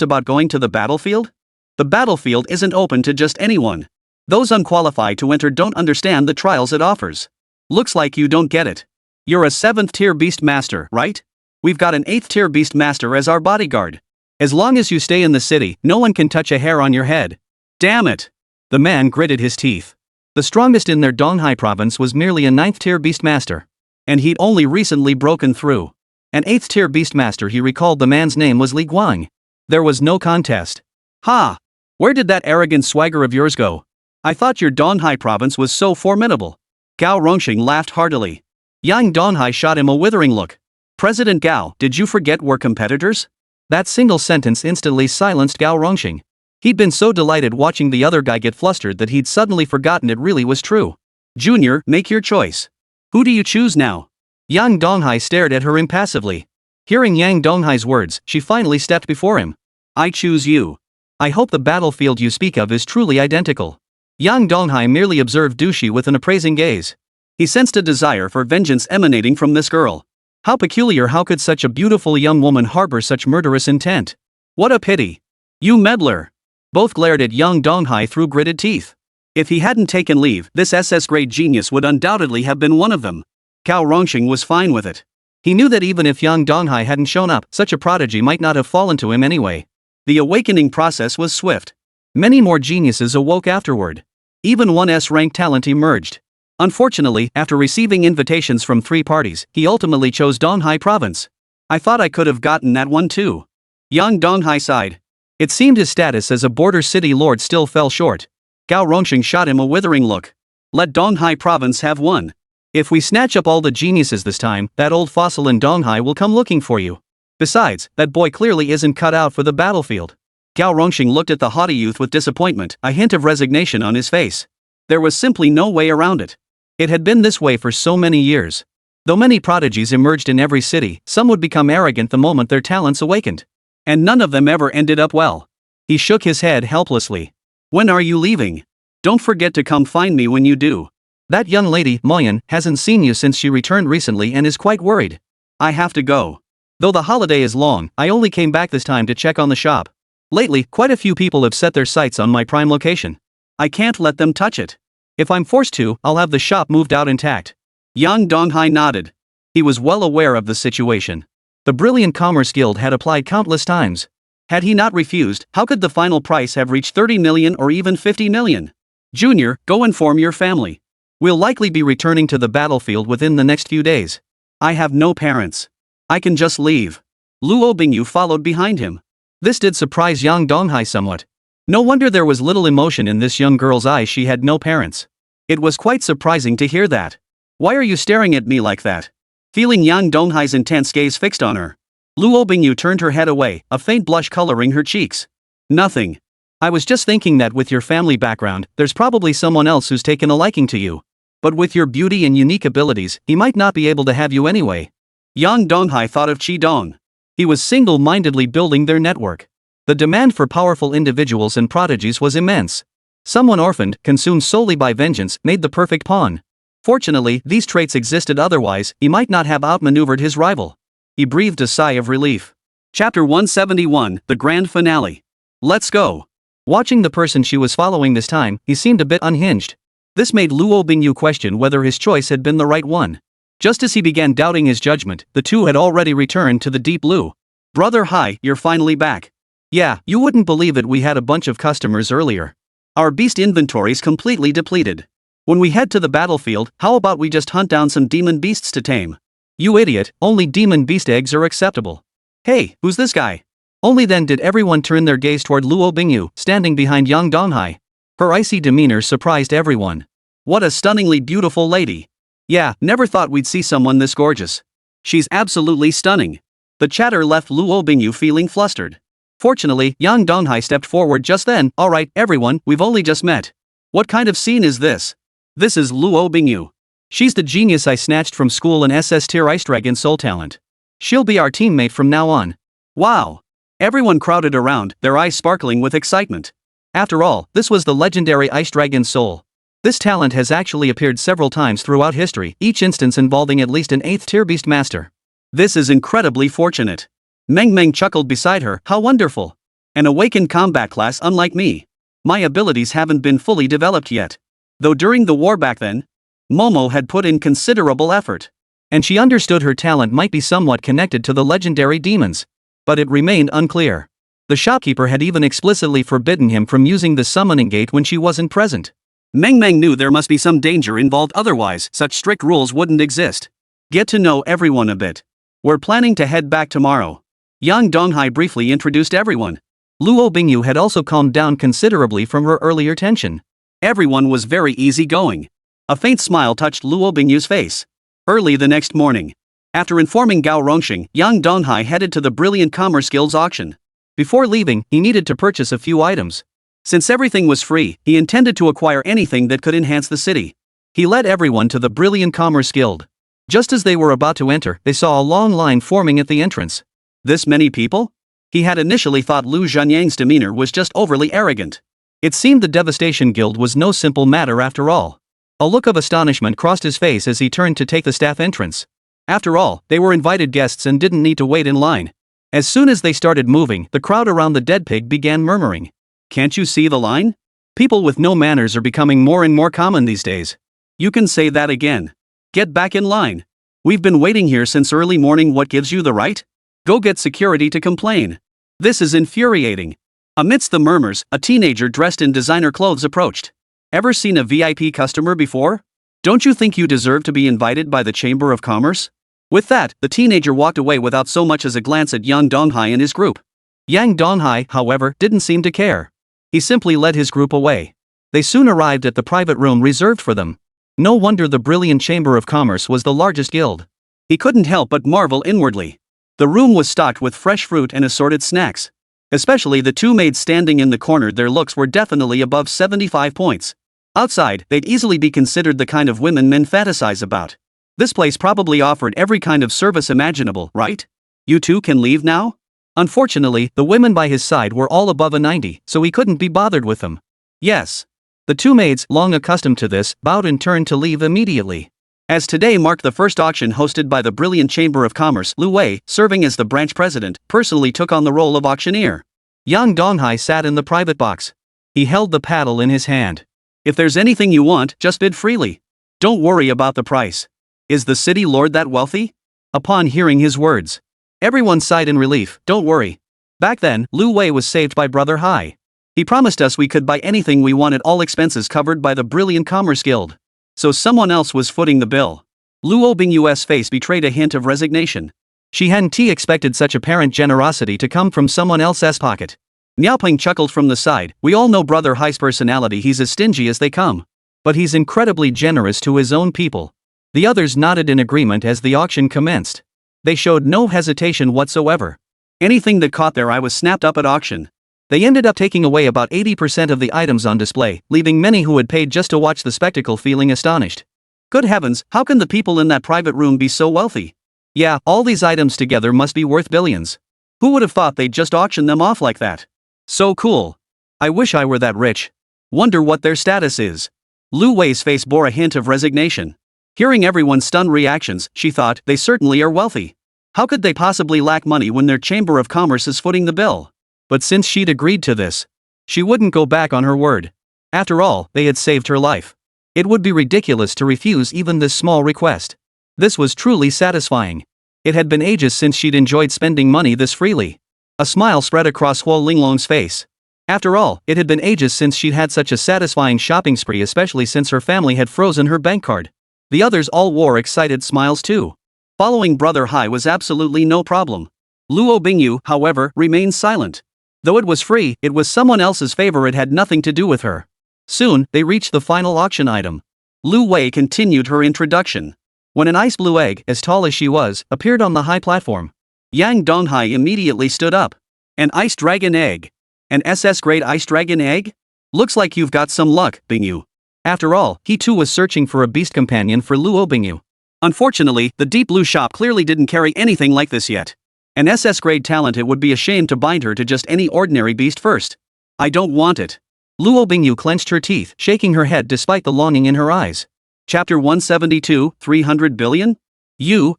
about going to the battlefield? The battlefield isn't open to just anyone. Those unqualified to enter don't understand the trials it offers. Looks like you don't get it. You're a 7th tier beast master, right? We've got an 8th tier beast master as our bodyguard. As long as you stay in the city, no one can touch a hair on your head. Damn it! The man gritted his teeth. The strongest in their Donghai province was merely a 9th tier beastmaster. And he'd only recently broken through. An 8th tier beastmaster, he recalled the man's name was Li Guang. There was no contest. Ha! Where did that arrogant swagger of yours go? I thought your Donghai province was so formidable. Gao Rongxing laughed heartily. Yang Donghai shot him a withering look. President Gao, did you forget we're competitors? That single sentence instantly silenced Gao Rongxing. He'd been so delighted watching the other guy get flustered that he'd suddenly forgotten it really was true. Junior, make your choice. Who do you choose now? Yang Donghai stared at her impassively. Hearing Yang Donghai's words, she finally stepped before him. I choose you. I hope the battlefield you speak of is truly identical. Yang Donghai merely observed Dushi with an appraising gaze. He sensed a desire for vengeance emanating from this girl. How peculiar, how could such a beautiful young woman harbor such murderous intent? What a pity. You meddler. Both glared at Yang Donghai through gritted teeth. If he hadn't taken leave, this SS-grade genius would undoubtedly have been one of them. Cao Rongxing was fine with it. He knew that even if Yang Donghai hadn't shown up, such a prodigy might not have fallen to him anyway. The awakening process was swift. Many more geniuses awoke afterward. Even one S-rank talent emerged. Unfortunately, after receiving invitations from 3 parties, he ultimately chose Donghai province. I thought I could have gotten that one too. Yang Donghai sighed. It seemed his status as a border city lord still fell short. Cao Rongxing shot him a withering look. Let Donghai province have one. If we snatch up all the geniuses this time, that old fossil in Donghai will come looking for you. Besides, that boy clearly isn't cut out for the battlefield. Cao Rongxing looked at the haughty youth with disappointment, a hint of resignation on his face. There was simply no way around it. It had been this way for so many years. Though many prodigies emerged in every city, some would become arrogant the moment their talents awakened. And none of them ever ended up well. He shook his head helplessly. When are you leaving? Don't forget to come find me when you do. That young lady, Moyen, hasn't seen you since she returned recently and is quite worried. I have to go. Though the holiday is long, I only came back this time to check on the shop. Lately, quite a few people have set their sights on my prime location. I can't let them touch it. If I'm forced to, I'll have the shop moved out intact. Yang Donghai nodded. He was well aware of the situation. The Brilliant Commerce Guild had applied countless times. Had he not refused, how could the final price have reached 30 million or even 50 million? Junior, go inform your family. We'll likely be returning to the battlefield within the next few days. I have no parents. I can just leave. Luo Bingyu followed behind him. This did surprise Yang Donghai somewhat. No wonder there was little emotion in this young girl's eyes. She had no parents. It was quite surprising to hear that. Why are you staring at me like that? Feeling Yang Donghai's intense gaze fixed on her, Luo Bingyu turned her head away, a faint blush coloring her cheeks. Nothing. I was just thinking that with your family background, there's probably someone else who's taken a liking to you. But with your beauty and unique abilities, he might not be able to have you anyway. Yang Donghai thought of Qi Dong. He was single-mindedly building their network. The demand for powerful individuals and prodigies was immense. Someone orphaned, consumed solely by vengeance, made the perfect pawn. Fortunately, these traits existed, otherwise, he might not have outmaneuvered his rival. He breathed a sigh of relief. Chapter 171, the grand finale. Let's go. Watching the person she was following this time, he seemed a bit unhinged. This made Luo Bingyu question whether his choice had been the right one. Just as he began doubting his judgment, the two had already returned to the Deep Blue. Brother Hai, you're finally back. Yeah, you wouldn't believe it, we had a bunch of customers earlier. Our beast inventory's completely depleted. When we head to the battlefield, how about we just hunt down some demon beasts to tame? You idiot, only demon beast eggs are acceptable. Hey, who's this guy? Only then did everyone turn their gaze toward Luo Bingyu, standing behind Yang Donghai. Her icy demeanor surprised everyone. What a stunningly beautiful lady. Yeah, never thought we'd see someone this gorgeous. She's absolutely stunning. The chatter left Luo Bingyu feeling flustered. Fortunately, Yang Donghai stepped forward just then. Alright, everyone, we've only just met. What kind of scene is this? This is Luo Bingyu. She's the genius I snatched from school, an SS-tier Ice Dragon soul talent. She'll be our teammate from now on. Wow. Everyone crowded around, their eyes sparkling with excitement. After all, this was the legendary Ice Dragon soul. This talent has actually appeared several times throughout history, each instance involving at least an 8th tier beast master. This is incredibly fortunate. Meng Meng chuckled beside her. How wonderful. An awakened combat class unlike me. My abilities haven't been fully developed yet. Though during the war back then, Momo had put in considerable effort. And she understood her talent might be somewhat connected to the legendary demons. But it remained unclear. The shopkeeper had even explicitly forbidden him from using the summoning gate when she wasn't present. Meng Meng knew there must be some danger involved, otherwise such strict rules wouldn't exist. Get to know everyone a bit. We're planning to head back tomorrow. Yang Donghai briefly introduced everyone. Luo Bingyu had also calmed down considerably from her earlier tension. Everyone was very easygoing. A faint smile touched Luo Bingyu's face. Early the next morning, after informing Cao Rongxing, Yang Donghai headed to the Brilliant Commerce Guild's auction. Before leaving, he needed to purchase a few items. Since everything was free, he intended to acquire anything that could enhance the city. He led everyone to the Brilliant Commerce Guild. Just as they were about to enter, they saw a long line forming at the entrance. This many people? He had initially thought Lu Zhanyang's demeanor was just overly arrogant. It seemed the Devastation Guild was no simple matter after all. A look of astonishment crossed his face as he turned to take the staff entrance. After all, they were invited guests and didn't need to wait in line. As soon as they started moving, the crowd around the dead pig began murmuring. Can't you see the line? People with no manners are becoming more and more common these days. You can say that again. Get back in line. We've been waiting here since early morning. What gives you the right? Go get security to complain. This is infuriating. Amidst the murmurs, a teenager dressed in designer clothes approached. Ever seen a VIP customer before? Don't you think you deserve to be invited by the Chamber of Commerce? With that, the teenager walked away without so much as a glance at Yang Donghai and his group. Yang Donghai, however, didn't seem to care. He simply led his group away. They soon arrived at the private room reserved for them. No wonder the brilliant Chamber of Commerce was the largest guild. He couldn't help but marvel inwardly. The room was stocked with fresh fruit and assorted snacks. Especially the two maids standing in the corner, their looks were definitely above 75 points. Outside, they'd easily be considered the kind of women men fantasize about. This place probably offered every kind of service imaginable, right? You two can leave now? Unfortunately, the women by his side were all above a 90, so he couldn't be bothered with them. Yes. The two maids, long accustomed to this, bowed and turned to leave immediately. As today marked the first auction hosted by the brilliant Chamber of Commerce, Lu Wei, serving as the branch president, personally took on the role of auctioneer. Yang Donghai sat in the private box. He held the paddle in his hand. If there's anything you want, just bid freely. Don't worry about the price. Is the city lord that wealthy? Upon hearing his words, everyone sighed in relief. Don't worry. Back then, Lu Wei was saved by Brother Hai. He promised us we could buy anything we wanted, all expenses covered by the Brilliant Commerce Guild. So someone else was footing the bill. Luo Bingyu's face betrayed a hint of resignation. She hadn't expected such apparent generosity to come from someone else's pocket. Niaoping chuckled from the side. We all know Brother Hai's personality, he's as stingy as they come. But he's incredibly generous to his own people. The others nodded in agreement as the auction commenced. They showed no hesitation whatsoever. Anything that caught their eye was snapped up at auction. They ended up taking away about 80% of the items on display, leaving many who had paid just to watch the spectacle feeling astonished. Good heavens, how can the people in that private room be so wealthy? Yeah, all these items together must be worth billions. Who would have thought they'd just auction them off like that? So cool. I wish I were that rich. Wonder what their status is. Lu Wei's face bore a hint of resignation. Hearing everyone's stunned reactions, she thought, they certainly are wealthy. How could they possibly lack money when their Chamber of Commerce is footing the bill? But since she'd agreed to this, she wouldn't go back on her word. After all, they had saved her life. It would be ridiculous to refuse even this small request. This was truly satisfying. It had been ages since she'd enjoyed spending money this freely. A smile spread across Huo Linglong's face. After all, it had been ages since she'd had such a satisfying shopping spree, especially since her family had frozen her bank card. The others all wore excited smiles too. Following Brother Hai was absolutely no problem. Luo Bingyu, however, remained silent. Though it was free, it was someone else's favor, it had nothing to do with her. Soon, they reached the final auction item. Lu Wei continued her introduction. When an ice blue egg, as tall as she was, appeared on the high platform, Yang Donghai immediately stood up. An ice dragon egg. An SS-grade ice dragon egg? Looks like you've got some luck, Bingyu. After all, he too was searching for a beast companion for Luo Bingyu. Unfortunately, the Deep Blue shop clearly didn't carry anything like this yet. An SS-grade talent, it would be a shame to bind her to just any ordinary beast first. I don't want it. Luo Bingyu clenched her teeth, shaking her head despite the longing in her eyes. Chapter 172, 300 billion? You.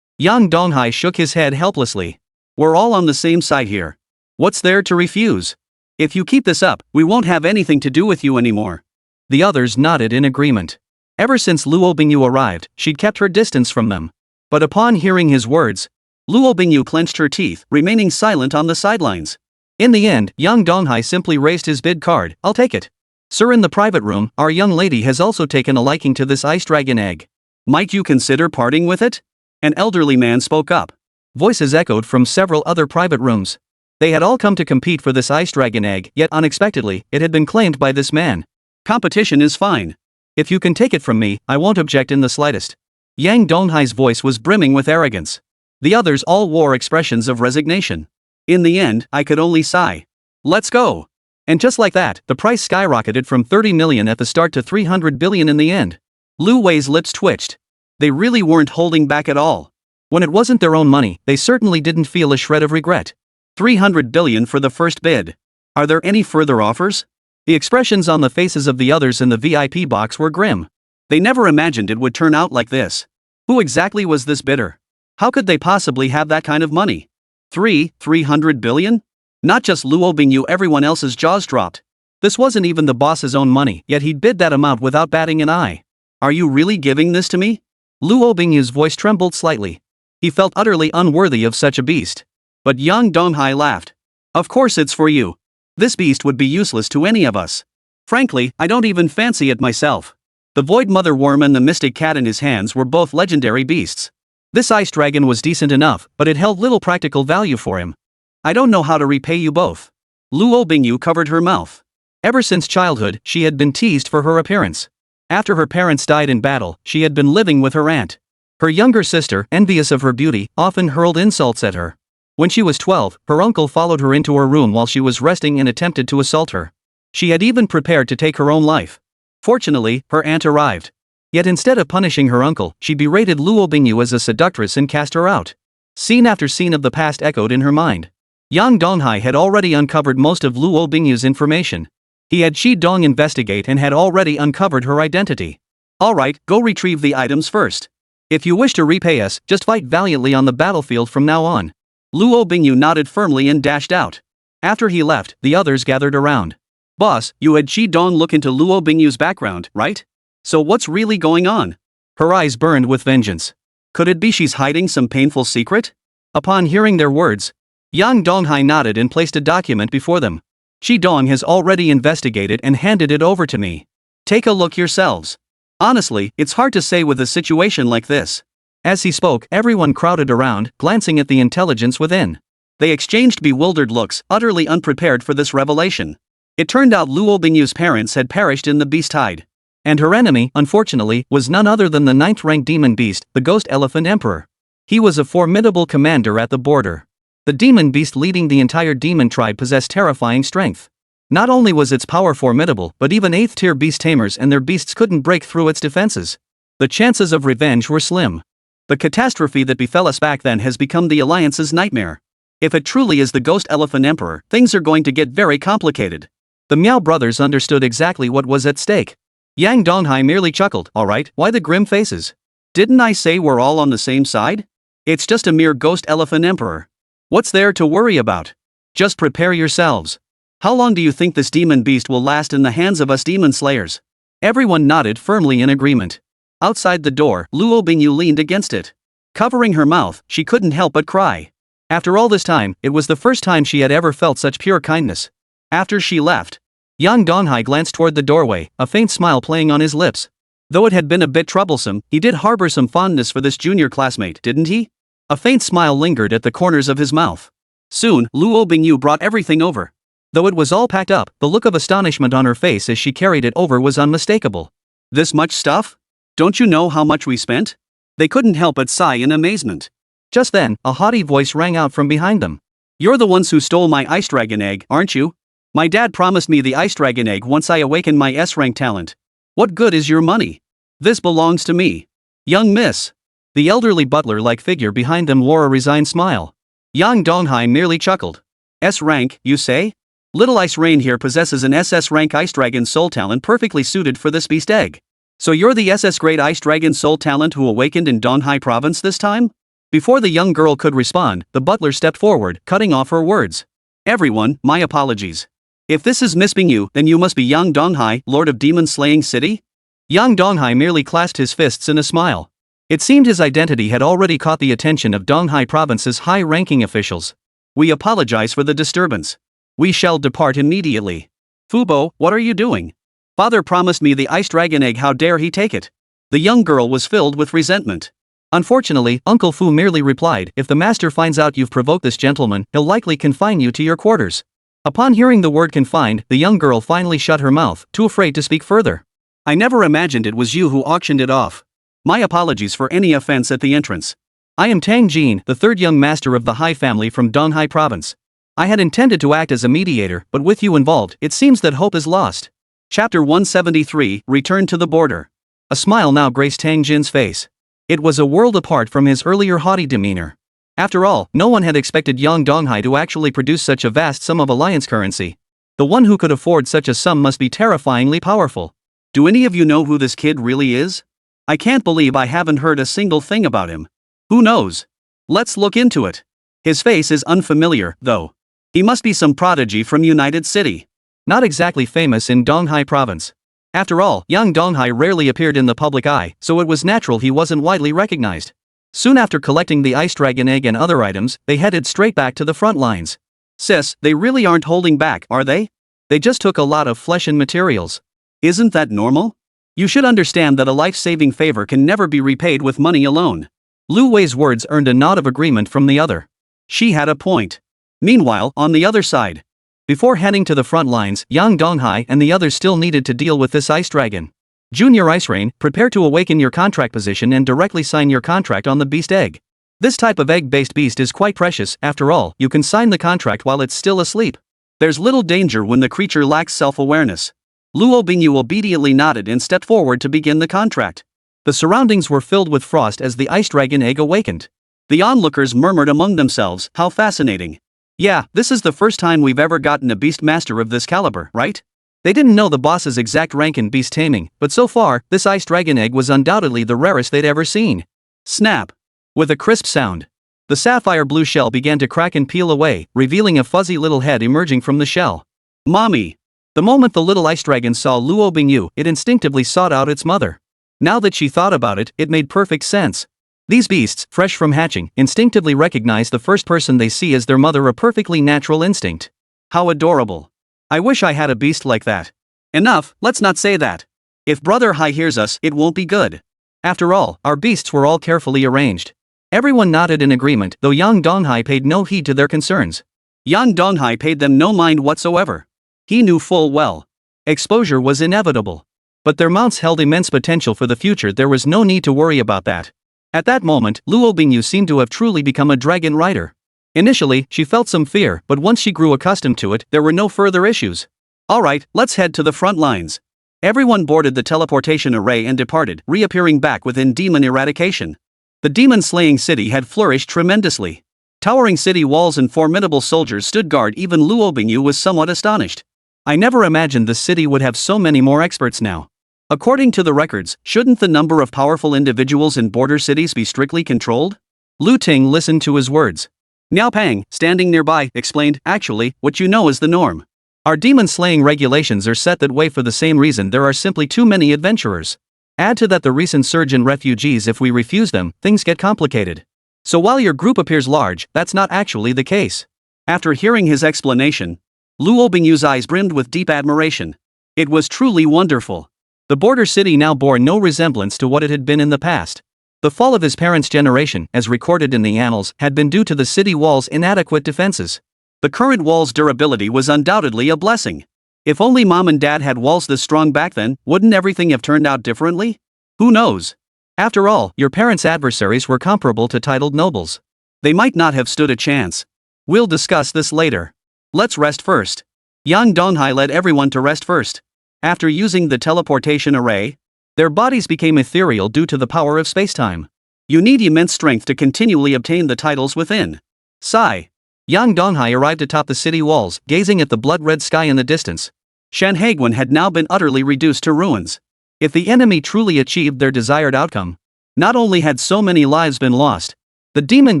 Yang Donghai shook his head helplessly. We're all on the same side here. What's there to refuse? If you keep this up, we won't have anything to do with you anymore. The others nodded in agreement. Ever since Luo Bingyu arrived, she'd kept her distance from them. But upon hearing his words, Luo Bingyu clenched her teeth, remaining silent on the sidelines. In the end, Yang Donghai simply raised his bid card. I'll take it. Sir, in the private room, our young lady has also taken a liking to this ice dragon egg. Might you consider parting with it? An elderly man spoke up. Voices echoed from several other private rooms. They had all come to compete for this ice dragon egg, yet unexpectedly, it had been claimed by this man. Competition is fine. If you can take it from me, I won't object in the slightest. Yang Donghai's voice was brimming with arrogance. The others all wore expressions of resignation. In the end, I could only sigh. Let's go. And just like that, the price skyrocketed from 30 million at the start to 300 billion in the end. Lu Wei's lips twitched. They really weren't holding back at all. When it wasn't their own money, they certainly didn't feel a shred of regret. 300 billion for the first bid. Are there any further offers? The expressions on the faces of the others in the VIP box were grim. They never imagined it would turn out like this. Who exactly was this bidder? How could they possibly have that kind of money? 300 billion? Not just Luo Bingyu, everyone else's jaws dropped. This wasn't even the boss's own money, yet he'd bid that amount without batting an eye. Are you really giving this to me? Luo Bingyu's voice trembled slightly. He felt utterly unworthy of such a beast. But Yang Donghai laughed. Of course it's for you. This beast would be useless to any of us. Frankly, I don't even fancy it myself. The Void Mother Worm and the Mystic Cat in his hands were both legendary beasts. This ice dragon was decent enough, but it held little practical value for him. I don't know how to repay you both. Luo Bingyu covered her mouth. Ever since childhood, she had been teased for her appearance. After her parents died in battle, she had been living with her aunt. Her younger sister, envious of her beauty, often hurled insults at her. When she was 12, her uncle followed her into her room while she was resting and attempted to assault her. She had even prepared to take her own life. Fortunately, her aunt arrived. Yet instead of punishing her uncle, she berated Luo Bingyu as a seductress and cast her out. Scene after scene of the past echoed in her mind. Yang Donghai had already uncovered most of Luo Bingyu's information. He had Shi Dong investigate and had already uncovered her identity. Alright, go retrieve the items first. If you wish to repay us, just fight valiantly on the battlefield from now on. Luo Bingyu nodded firmly and dashed out. After he left, the others gathered around. Boss, you had Shi Dong look into Luo Bingyu's background, right? So what's really going on? Her eyes burned with vengeance. Could it be she's hiding some painful secret? Upon hearing their words, Yang Donghai nodded and placed a document before them. Shi Dong has already investigated and handed it over to me. Take a look yourselves. Honestly, it's hard to say with a situation like this. As he spoke, everyone crowded around, glancing at the intelligence within. They exchanged bewildered looks, utterly unprepared for this revelation. It turned out Luo Bingyu's parents had perished in the beast tide. And her enemy, unfortunately, was none other than the 9th-ranked demon beast, the Ghost Elephant Emperor. He was a formidable commander at the border. The demon beast leading the entire demon tribe possessed terrifying strength. Not only was its power formidable, but even 8th-tier beast tamers and their beasts couldn't break through its defenses. The chances of revenge were slim. The catastrophe that befell us back then has become the Alliance's nightmare. If it truly is the Ghost Elephant Emperor, things are going to get very complicated. The Miao brothers understood exactly what was at stake. Yang Donghai merely chuckled. Alright, why the grim faces? Didn't I say we're all on the same side? It's just a mere Ghost Elephant Emperor. What's there to worry about? Just prepare yourselves. How long do you think this demon beast will last in the hands of us demon slayers? Everyone nodded firmly in agreement. Outside the door, Luo Bingyu leaned against it. Covering her mouth, she couldn't help but cry. After all this time, it was the first time she had ever felt such pure kindness. After she left, Yang Donghai glanced toward the doorway, a faint smile playing on his lips. Though it had been a bit troublesome, he did harbor some fondness for this junior classmate, didn't he? A faint smile lingered at the corners of his mouth. Soon, Luo Bingyu brought everything over. Though it was all packed up, the look of astonishment on her face as she carried it over was unmistakable. This much stuff? Don't you know how much we spent? They couldn't help but sigh in amazement. Just then, a haughty voice rang out from behind them. You're the ones who stole my ice dragon egg, aren't you? My dad promised me the ice dragon egg once I awaken my S-rank talent. What good is your money? This belongs to me. Young miss. The elderly butler-like figure behind them wore a resigned smile. Yang Donghai merely chuckled. S-rank, you say? Little Ice Rain here possesses an SS-rank ice dragon soul talent perfectly suited for this beast egg. So you're the SS-grade ice dragon soul talent who awakened in Donghai province this time? Before the young girl could respond, the butler stepped forward, cutting off her words. Everyone, my apologies. If this is Miss Bingyu, then you must be Yang Donghai, Lord of Demon Slaying City? Yang Donghai merely clasped his fists in a smile. It seemed his identity had already caught the attention of Donghai province's high-ranking officials. We apologize for the disturbance. We shall depart immediately. Fubo, what are you doing? Father promised me the ice dragon egg, how dare he take it? The young girl was filled with resentment. Unfortunately, Uncle Fu merely replied, if the master finds out you've provoked this gentleman, he'll likely confine you to your quarters. Upon hearing the word confined, the young girl finally shut her mouth, too afraid to speak further. I never imagined it was you who auctioned it off. My apologies for any offense at the entrance. I am Tang Jin, the third young master of the Hai family from Donghai province. I had intended to act as a mediator, but with you involved, it seems that hope is lost. Chapter 173, Return to the Border. A smile now graced Tang Jin's face. It was a world apart from his earlier haughty demeanor. After all, no one had expected Yang Donghai to actually produce such a vast sum of alliance currency. The one who could afford such a sum must be terrifyingly powerful. Do any of you know who this kid really is? I can't believe I haven't heard a single thing about him. Who knows? Let's look into it. His face is unfamiliar, though. He must be some prodigy from United City. Not exactly famous in Donghai province. After all, Yang Donghai rarely appeared in the public eye, so it was natural he wasn't widely recognized. Soon after collecting the ice dragon egg and other items, they headed straight back to the front lines. Sis, they really aren't holding back, are they? They just took a lot of flesh and materials. Isn't that normal? You should understand that a life-saving favor can never be repaid with money alone. Lu Wei's words earned a nod of agreement from the other. She had a point. Meanwhile, on the other side, before heading to the front lines, Yang Donghai and the others still needed to deal with this ice dragon. Junior Ice Rain, prepare to awaken your contract position and directly sign your contract on the beast egg. This type of egg-based beast is quite precious. After all, you can sign the contract while it's still asleep. There's little danger when the creature lacks self-awareness. Luo Bingyu obediently nodded and stepped forward to begin the contract. The surroundings were filled with frost as the ice dragon egg awakened. The onlookers murmured among themselves, how fascinating. Yeah, this is the first time we've ever gotten a beast master of this caliber, right? They didn't know the boss's exact rank in beast taming, but so far, this ice dragon egg was undoubtedly the rarest they'd ever seen. Snap! With a crisp sound, the sapphire blue shell began to crack and peel away, revealing a fuzzy little head emerging from the shell. Mommy! The moment the little ice dragon saw Luo Bingyu, it instinctively sought out its mother. Now that she thought about it, it made perfect sense. These beasts, fresh from hatching, instinctively recognize the first person they see as their mother, a perfectly natural instinct. How adorable. I wish I had a beast like that. Enough, let's not say that. If Brother Hai hears us, it won't be good. After all, our beasts were all carefully arranged. Everyone nodded in agreement, though Yang Donghai paid no heed to their concerns. Yang Donghai paid them no mind whatsoever. He knew full well. Exposure was inevitable. But their mounts held immense potential for the future. There was no need to worry about that. At that moment, Luo Bingyu seemed to have truly become a dragon rider. Initially, she felt some fear, but once she grew accustomed to it, there were no further issues. Alright, let's head to the front lines. Everyone boarded the teleportation array and departed, reappearing back within demon eradication. The demon-slaying city had flourished tremendously. Towering city walls and formidable soldiers stood guard. Even Luo Bingyu was somewhat astonished. I never imagined the city would have so many more experts now. According to the records, shouldn't the number of powerful individuals in border cities be strictly controlled? Lu Ting listened to his words. Niao Pang, standing nearby, explained, actually, what you know is the norm. Our demon-slaying regulations are set that way for the same reason. There are simply too many adventurers. Add to that the recent surge in refugees. If we refuse them, things get complicated. So while your group appears large, that's not actually the case. After hearing his explanation, Luo Bingyu's eyes brimmed with deep admiration. It was truly wonderful. The border city now bore no resemblance to what it had been in the past. The fall of his parents' generation, as recorded in the annals, had been due to the city walls' inadequate defenses. The current walls' durability was undoubtedly a blessing. If only Mom and Dad had walls this strong back then, wouldn't everything have turned out differently? Who knows? After all, your parents' adversaries were comparable to titled nobles. They might not have stood a chance. We'll discuss this later. Let's rest first. Yang Donghai led everyone to rest first. After using the teleportation array, their bodies became ethereal due to the power of spacetime. You need immense strength to continually obtain the titles within. Sigh. Yang Donghai arrived atop the city walls, gazing at the blood-red sky in the distance. Shanhaiguan had now been utterly reduced to ruins. If the enemy truly achieved their desired outcome, not only had so many lives been lost, the demon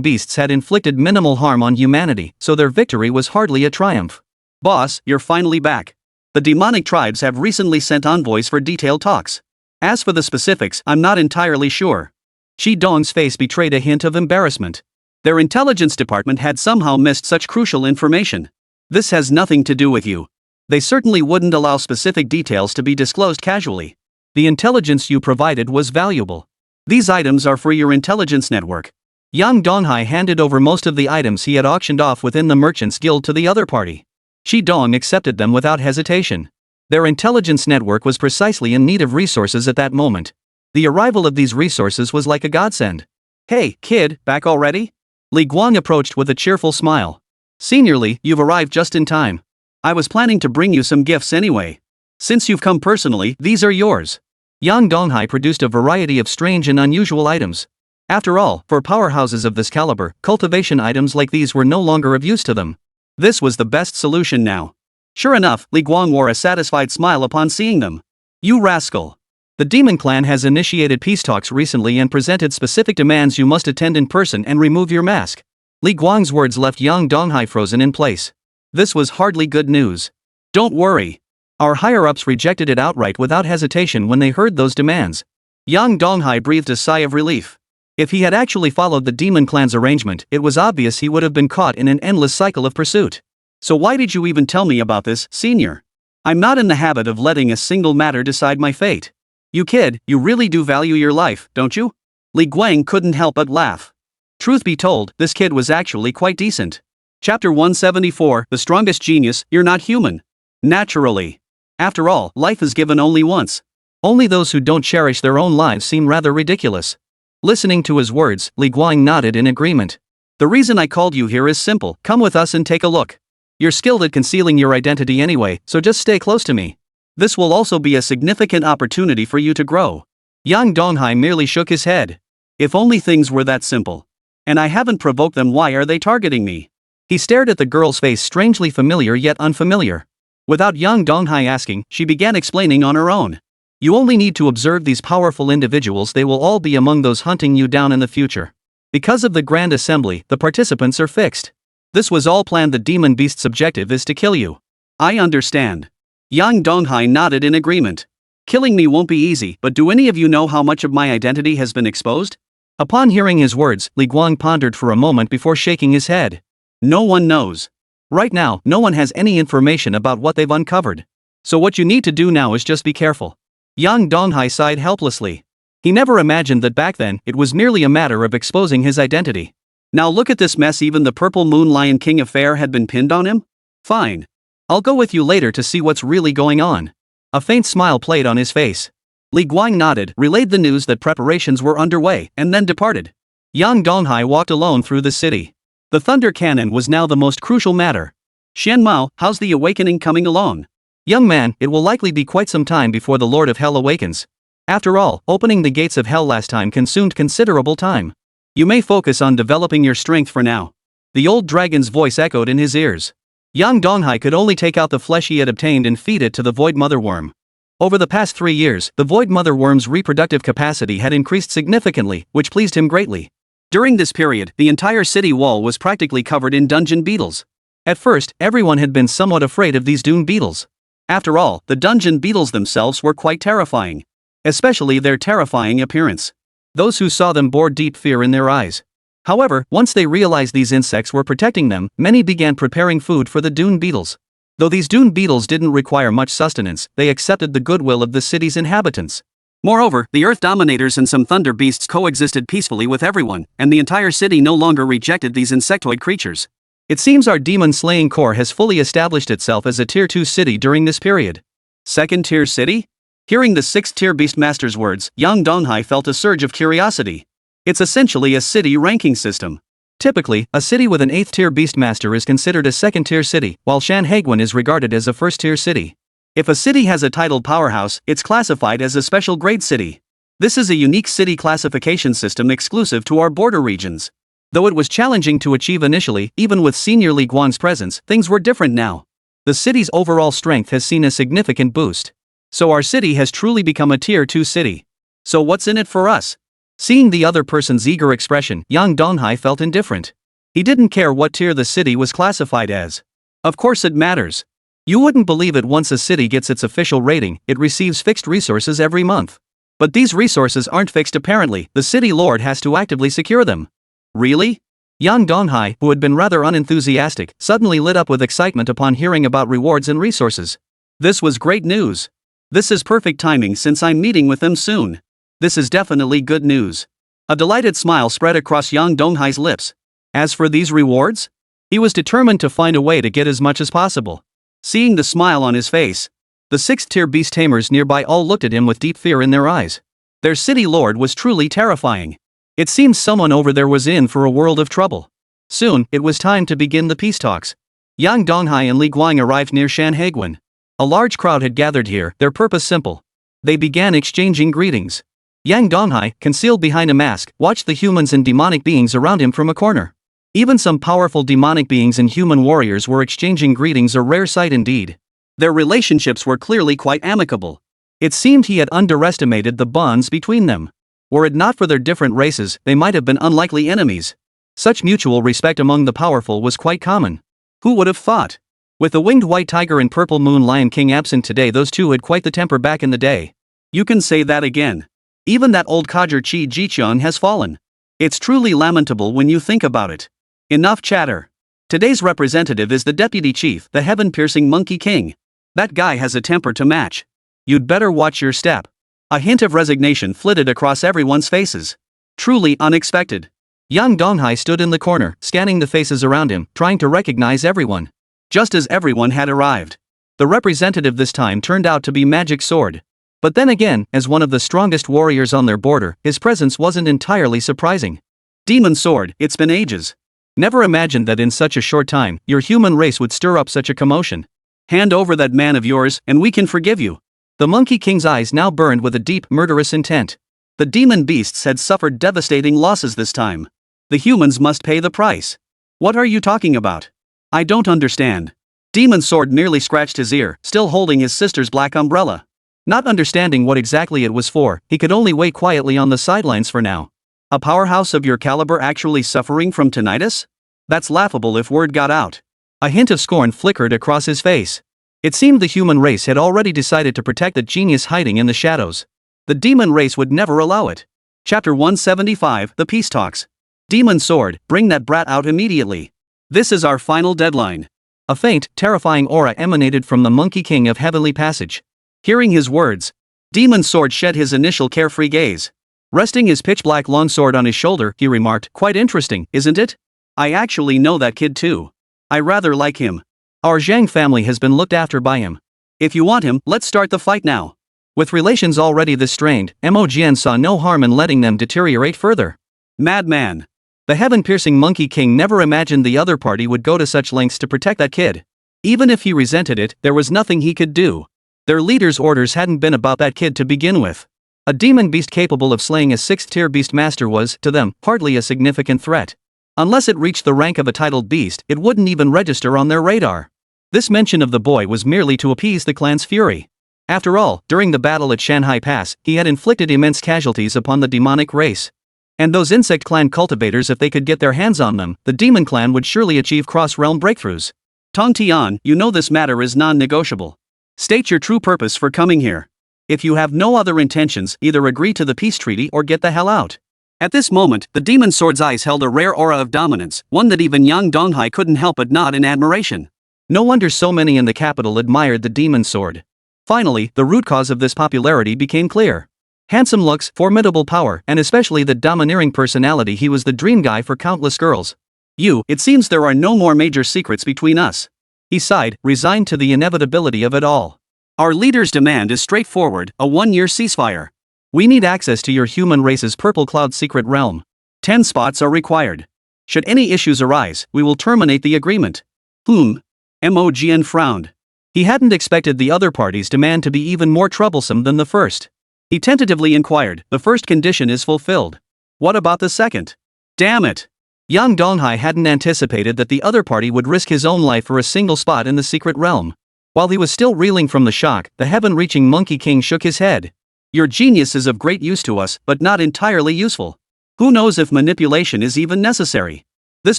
beasts had inflicted minimal harm on humanity, so their victory was hardly a triumph. Boss, you're finally back. The demonic tribes have recently sent envoys for detailed talks. As for the specifics, I'm not entirely sure. Qi Dong's face betrayed a hint of embarrassment. Their intelligence department had somehow missed such crucial information. This has nothing to do with you. They certainly wouldn't allow specific details to be disclosed casually. The intelligence you provided was valuable. These items are for your intelligence network. Yang Donghai handed over most of the items he had auctioned off within the Merchants Guild to the other party. Qi Dong accepted them without hesitation. Their intelligence network was precisely in need of resources at that moment. The arrival of these resources was like a godsend. Hey, kid, back already? Li Guang approached with a cheerful smile. Senior Li, you've arrived just in time. I was planning to bring you some gifts anyway. Since you've come personally, these are yours. Yang Donghai produced a variety of strange and unusual items. After all, for powerhouses of this caliber, cultivation items like these were no longer of use to them. This was the best solution now. Sure enough, Li Guang wore a satisfied smile upon seeing them. You rascal. The Demon Clan has initiated peace talks recently and presented specific demands. You must attend in person and remove your mask. Li Guang's words left Yang Donghai frozen in place. This was hardly good news. Don't worry. Our higher-ups rejected it outright without hesitation when they heard those demands. Yang Donghai breathed a sigh of relief. If he had actually followed the Demon Clan's arrangement, it was obvious he would have been caught in an endless cycle of pursuit. So why did you even tell me about this, senior? I'm not in the habit of letting a single matter decide my fate. You kid, you really do value your life, don't you? Li Guang couldn't help but laugh. Truth be told, this kid was actually quite decent. Chapter 174, The Strongest Genius, You're Not Human. Naturally. After all, life is given only once. Only those who don't cherish their own lives seem rather ridiculous. Listening to his words, Li Guang nodded in agreement. The reason I called you here is simple. Come with us and take a look. You're skilled at concealing your identity anyway, so just stay close to me. This will also be a significant opportunity for you to grow. Yang Donghai merely shook his head. If only things were that simple. And I haven't provoked them, why are they targeting me? He stared at the girl's face, strangely familiar yet unfamiliar. Without Yang Donghai asking, she began explaining on her own. You only need to observe these powerful individuals, they will all be among those hunting you down in the future. Because of the Grand Assembly, the participants are fixed. This was all planned. The demon beast's objective is to kill you. I understand. Yang Donghai nodded in agreement. Killing me won't be easy, but do any of you know how much of my identity has been exposed? Upon hearing his words, Li Guang pondered for a moment before shaking his head. No one knows. Right now, no one has any information about what they've uncovered. So what you need to do now is just be careful. Yang Donghai sighed helplessly. He never imagined that back then, it was merely a matter of exposing his identity. Now look at this mess, even the Purple Moon Lion King affair had been pinned on him? Fine. I'll go with you later to see what's really going on. A faint smile played on his face. Li Guang nodded, relayed the news that preparations were underway, and then departed. Yang Donghai walked alone through the city. The Thunder Cannon was now the most crucial matter. Xian Mao, how's the awakening coming along? Young man, it will likely be quite some time before the Lord of Hell awakens. After all, opening the gates of Hell last time consumed considerable time. You may focus on developing your strength for now. The old dragon's voice echoed in his ears. Yang Donghai could only take out the flesh he had obtained and feed it to the Void Mother Worm. Over the past 3 years, the Void Mother Worm's reproductive capacity had increased significantly, which pleased him greatly. During this period, the entire city wall was practically covered in dungeon beetles. At first, everyone had been somewhat afraid of these dune beetles. After all, the dungeon beetles themselves were quite terrifying. Especially their terrifying appearance. Those who saw them bore deep fear in their eyes. However, once they realized these insects were protecting them, many began preparing food for the dune beetles. Though these dune beetles didn't require much sustenance, they accepted the goodwill of the city's inhabitants. Moreover, the Earth Dominators and some thunder beasts coexisted peacefully with everyone, and the entire city no longer rejected these insectoid creatures. It seems our demon-slaying core has fully established itself as a Tier 2 city during this period. Second-tier city? Hearing the 6th-tier Beastmaster's words, Yang Donghai felt a surge of curiosity. It's essentially a city ranking system. Typically, a city with an 8th-tier Beastmaster is considered a second-tier city, while Shanhaiguan is regarded as a first-tier city. If a city has a titled powerhouse, it's classified as a special grade city. This is a unique city classification system exclusive to our border regions. Though it was challenging to achieve initially, even with Senior Li Guang's presence, things were different now. The city's overall strength has seen a significant boost. So our city has truly become a Tier 2 city. So what's in it for us? Seeing the other person's eager expression, Yang Donghai felt indifferent. He didn't care what tier the city was classified as. Of course it matters. You wouldn't believe it, once a city gets its official rating, it receives fixed resources every month. But these resources aren't fixed apparently, the city lord has to actively secure them. Really? Yang Donghai, who had been rather unenthusiastic, suddenly lit up with excitement upon hearing about rewards and resources. This was great news. This is perfect timing since I'm meeting with them soon. This is definitely good news. A delighted smile spread across Yang Donghai's lips. As for these rewards? He was determined to find a way to get as much as possible. Seeing the smile on his face, the 6th-tier beast tamers nearby all looked at him with deep fear in their eyes. Their city lord was truly terrifying. It seemed someone over there was in for a world of trouble. Soon, it was time to begin the peace talks. Yang Donghai and Li Guang arrived near Shanhaiguan. A large crowd had gathered here, their purpose simple. They began exchanging greetings. Yang Donghai, concealed behind a mask, watched the humans and demonic beings around him from a corner. Even some powerful demonic beings and human warriors were exchanging greetings, a rare sight indeed. Their relationships were clearly quite amicable. It seemed he had underestimated the bonds between them. Were it not for their different races, they might have been unlikely enemies. Such mutual respect among the powerful was quite common. Who would have thought? With the winged white tiger and purple moon lion king absent today, those two had quite the temper back in the day. You can say that again. Even that old codger Chi Jichun has fallen. It's truly lamentable when you think about it. Enough chatter. Today's representative is the deputy chief, the heaven-piercing monkey king. That guy has a temper to match. You'd better watch your step. A hint of resignation flitted across everyone's faces. Truly unexpected. Yang Donghai stood in the corner, scanning the faces around him, trying to recognize everyone. Just as everyone had arrived. The representative this time turned out to be Magic Sword. But then again, as one of the strongest warriors on their border, his presence wasn't entirely surprising. Demon Sword, it's been ages. Never imagined that in such a short time, your human race would stir up such a commotion. Hand over that man of yours, and we can forgive you. The Monkey King's eyes now burned with a deep, murderous intent. The demon beasts had suffered devastating losses this time. The humans must pay the price. What are you talking about? I don't understand. Demon Sword merely scratched his ear, still holding his sister's black umbrella. Not understanding what exactly it was for, he could only wait quietly on the sidelines for now. A powerhouse of your caliber actually suffering from tinnitus? That's laughable if word got out. A hint of scorn flickered across his face. It seemed the human race had already decided to protect the genius hiding in the shadows. The demon race would never allow it. Chapter 175, The Peace Talks. Demon Sword, bring that brat out immediately. This is our final deadline. A faint, terrifying aura emanated from the Monkey King of Heavenly Passage. Hearing his words, Demon Sword shed his initial carefree gaze. Resting his pitch-black longsword on his shoulder, he remarked, "Quite interesting, isn't it? I actually know that kid too. I rather like him. Our Zhang family has been looked after by him. If you want him, let's start the fight now." With relations already this strained, Mo saw no harm in letting them deteriorate further. Madman. The heaven-piercing Monkey King never imagined the other party would go to such lengths to protect that kid. Even if he resented it, there was nothing he could do. Their leader's orders hadn't been about that kid to begin with. A demon beast capable of slaying a 6th-tier beast master was, to them, hardly a significant threat. Unless it reached the rank of a titled beast, it wouldn't even register on their radar. This mention of the boy was merely to appease the clan's fury. After all, during the battle at Shanghai Pass, he had inflicted immense casualties upon the demonic race. And those insect clan cultivators, if they could get their hands on them, the demon clan would surely achieve cross-realm breakthroughs. Tong Tian, you know this matter is non-negotiable. State your true purpose for coming here. If you have no other intentions, either agree to the peace treaty or get the hell out. At this moment, the Demon Sword's eyes held a rare aura of dominance, one that even Yang Donghai couldn't help but nod in admiration. No wonder so many in the capital admired the Demon Sword. Finally, the root cause of this popularity became clear. Handsome looks, formidable power, and especially the domineering personality, he was the dream guy for countless girls. It seems there are no more major secrets between us. He sighed, resigned to the inevitability of it all. Our leader's demand is straightforward, a 1-year ceasefire. We need access to your human race's Purple Cloud secret realm. 10 spots are required. Should any issues arise, we will terminate the agreement. Mo frowned. He hadn't expected the other party's demand to be even more troublesome than the first. He tentatively inquired, the first condition is fulfilled. What about the second? Damn it! Yang Donghai hadn't anticipated that the other party would risk his own life for a single spot in the secret realm. While he was still reeling from the shock, the heaven-reaching Monkey King shook his head. Your genius is of great use to us, but not entirely useful. Who knows if manipulation is even necessary? This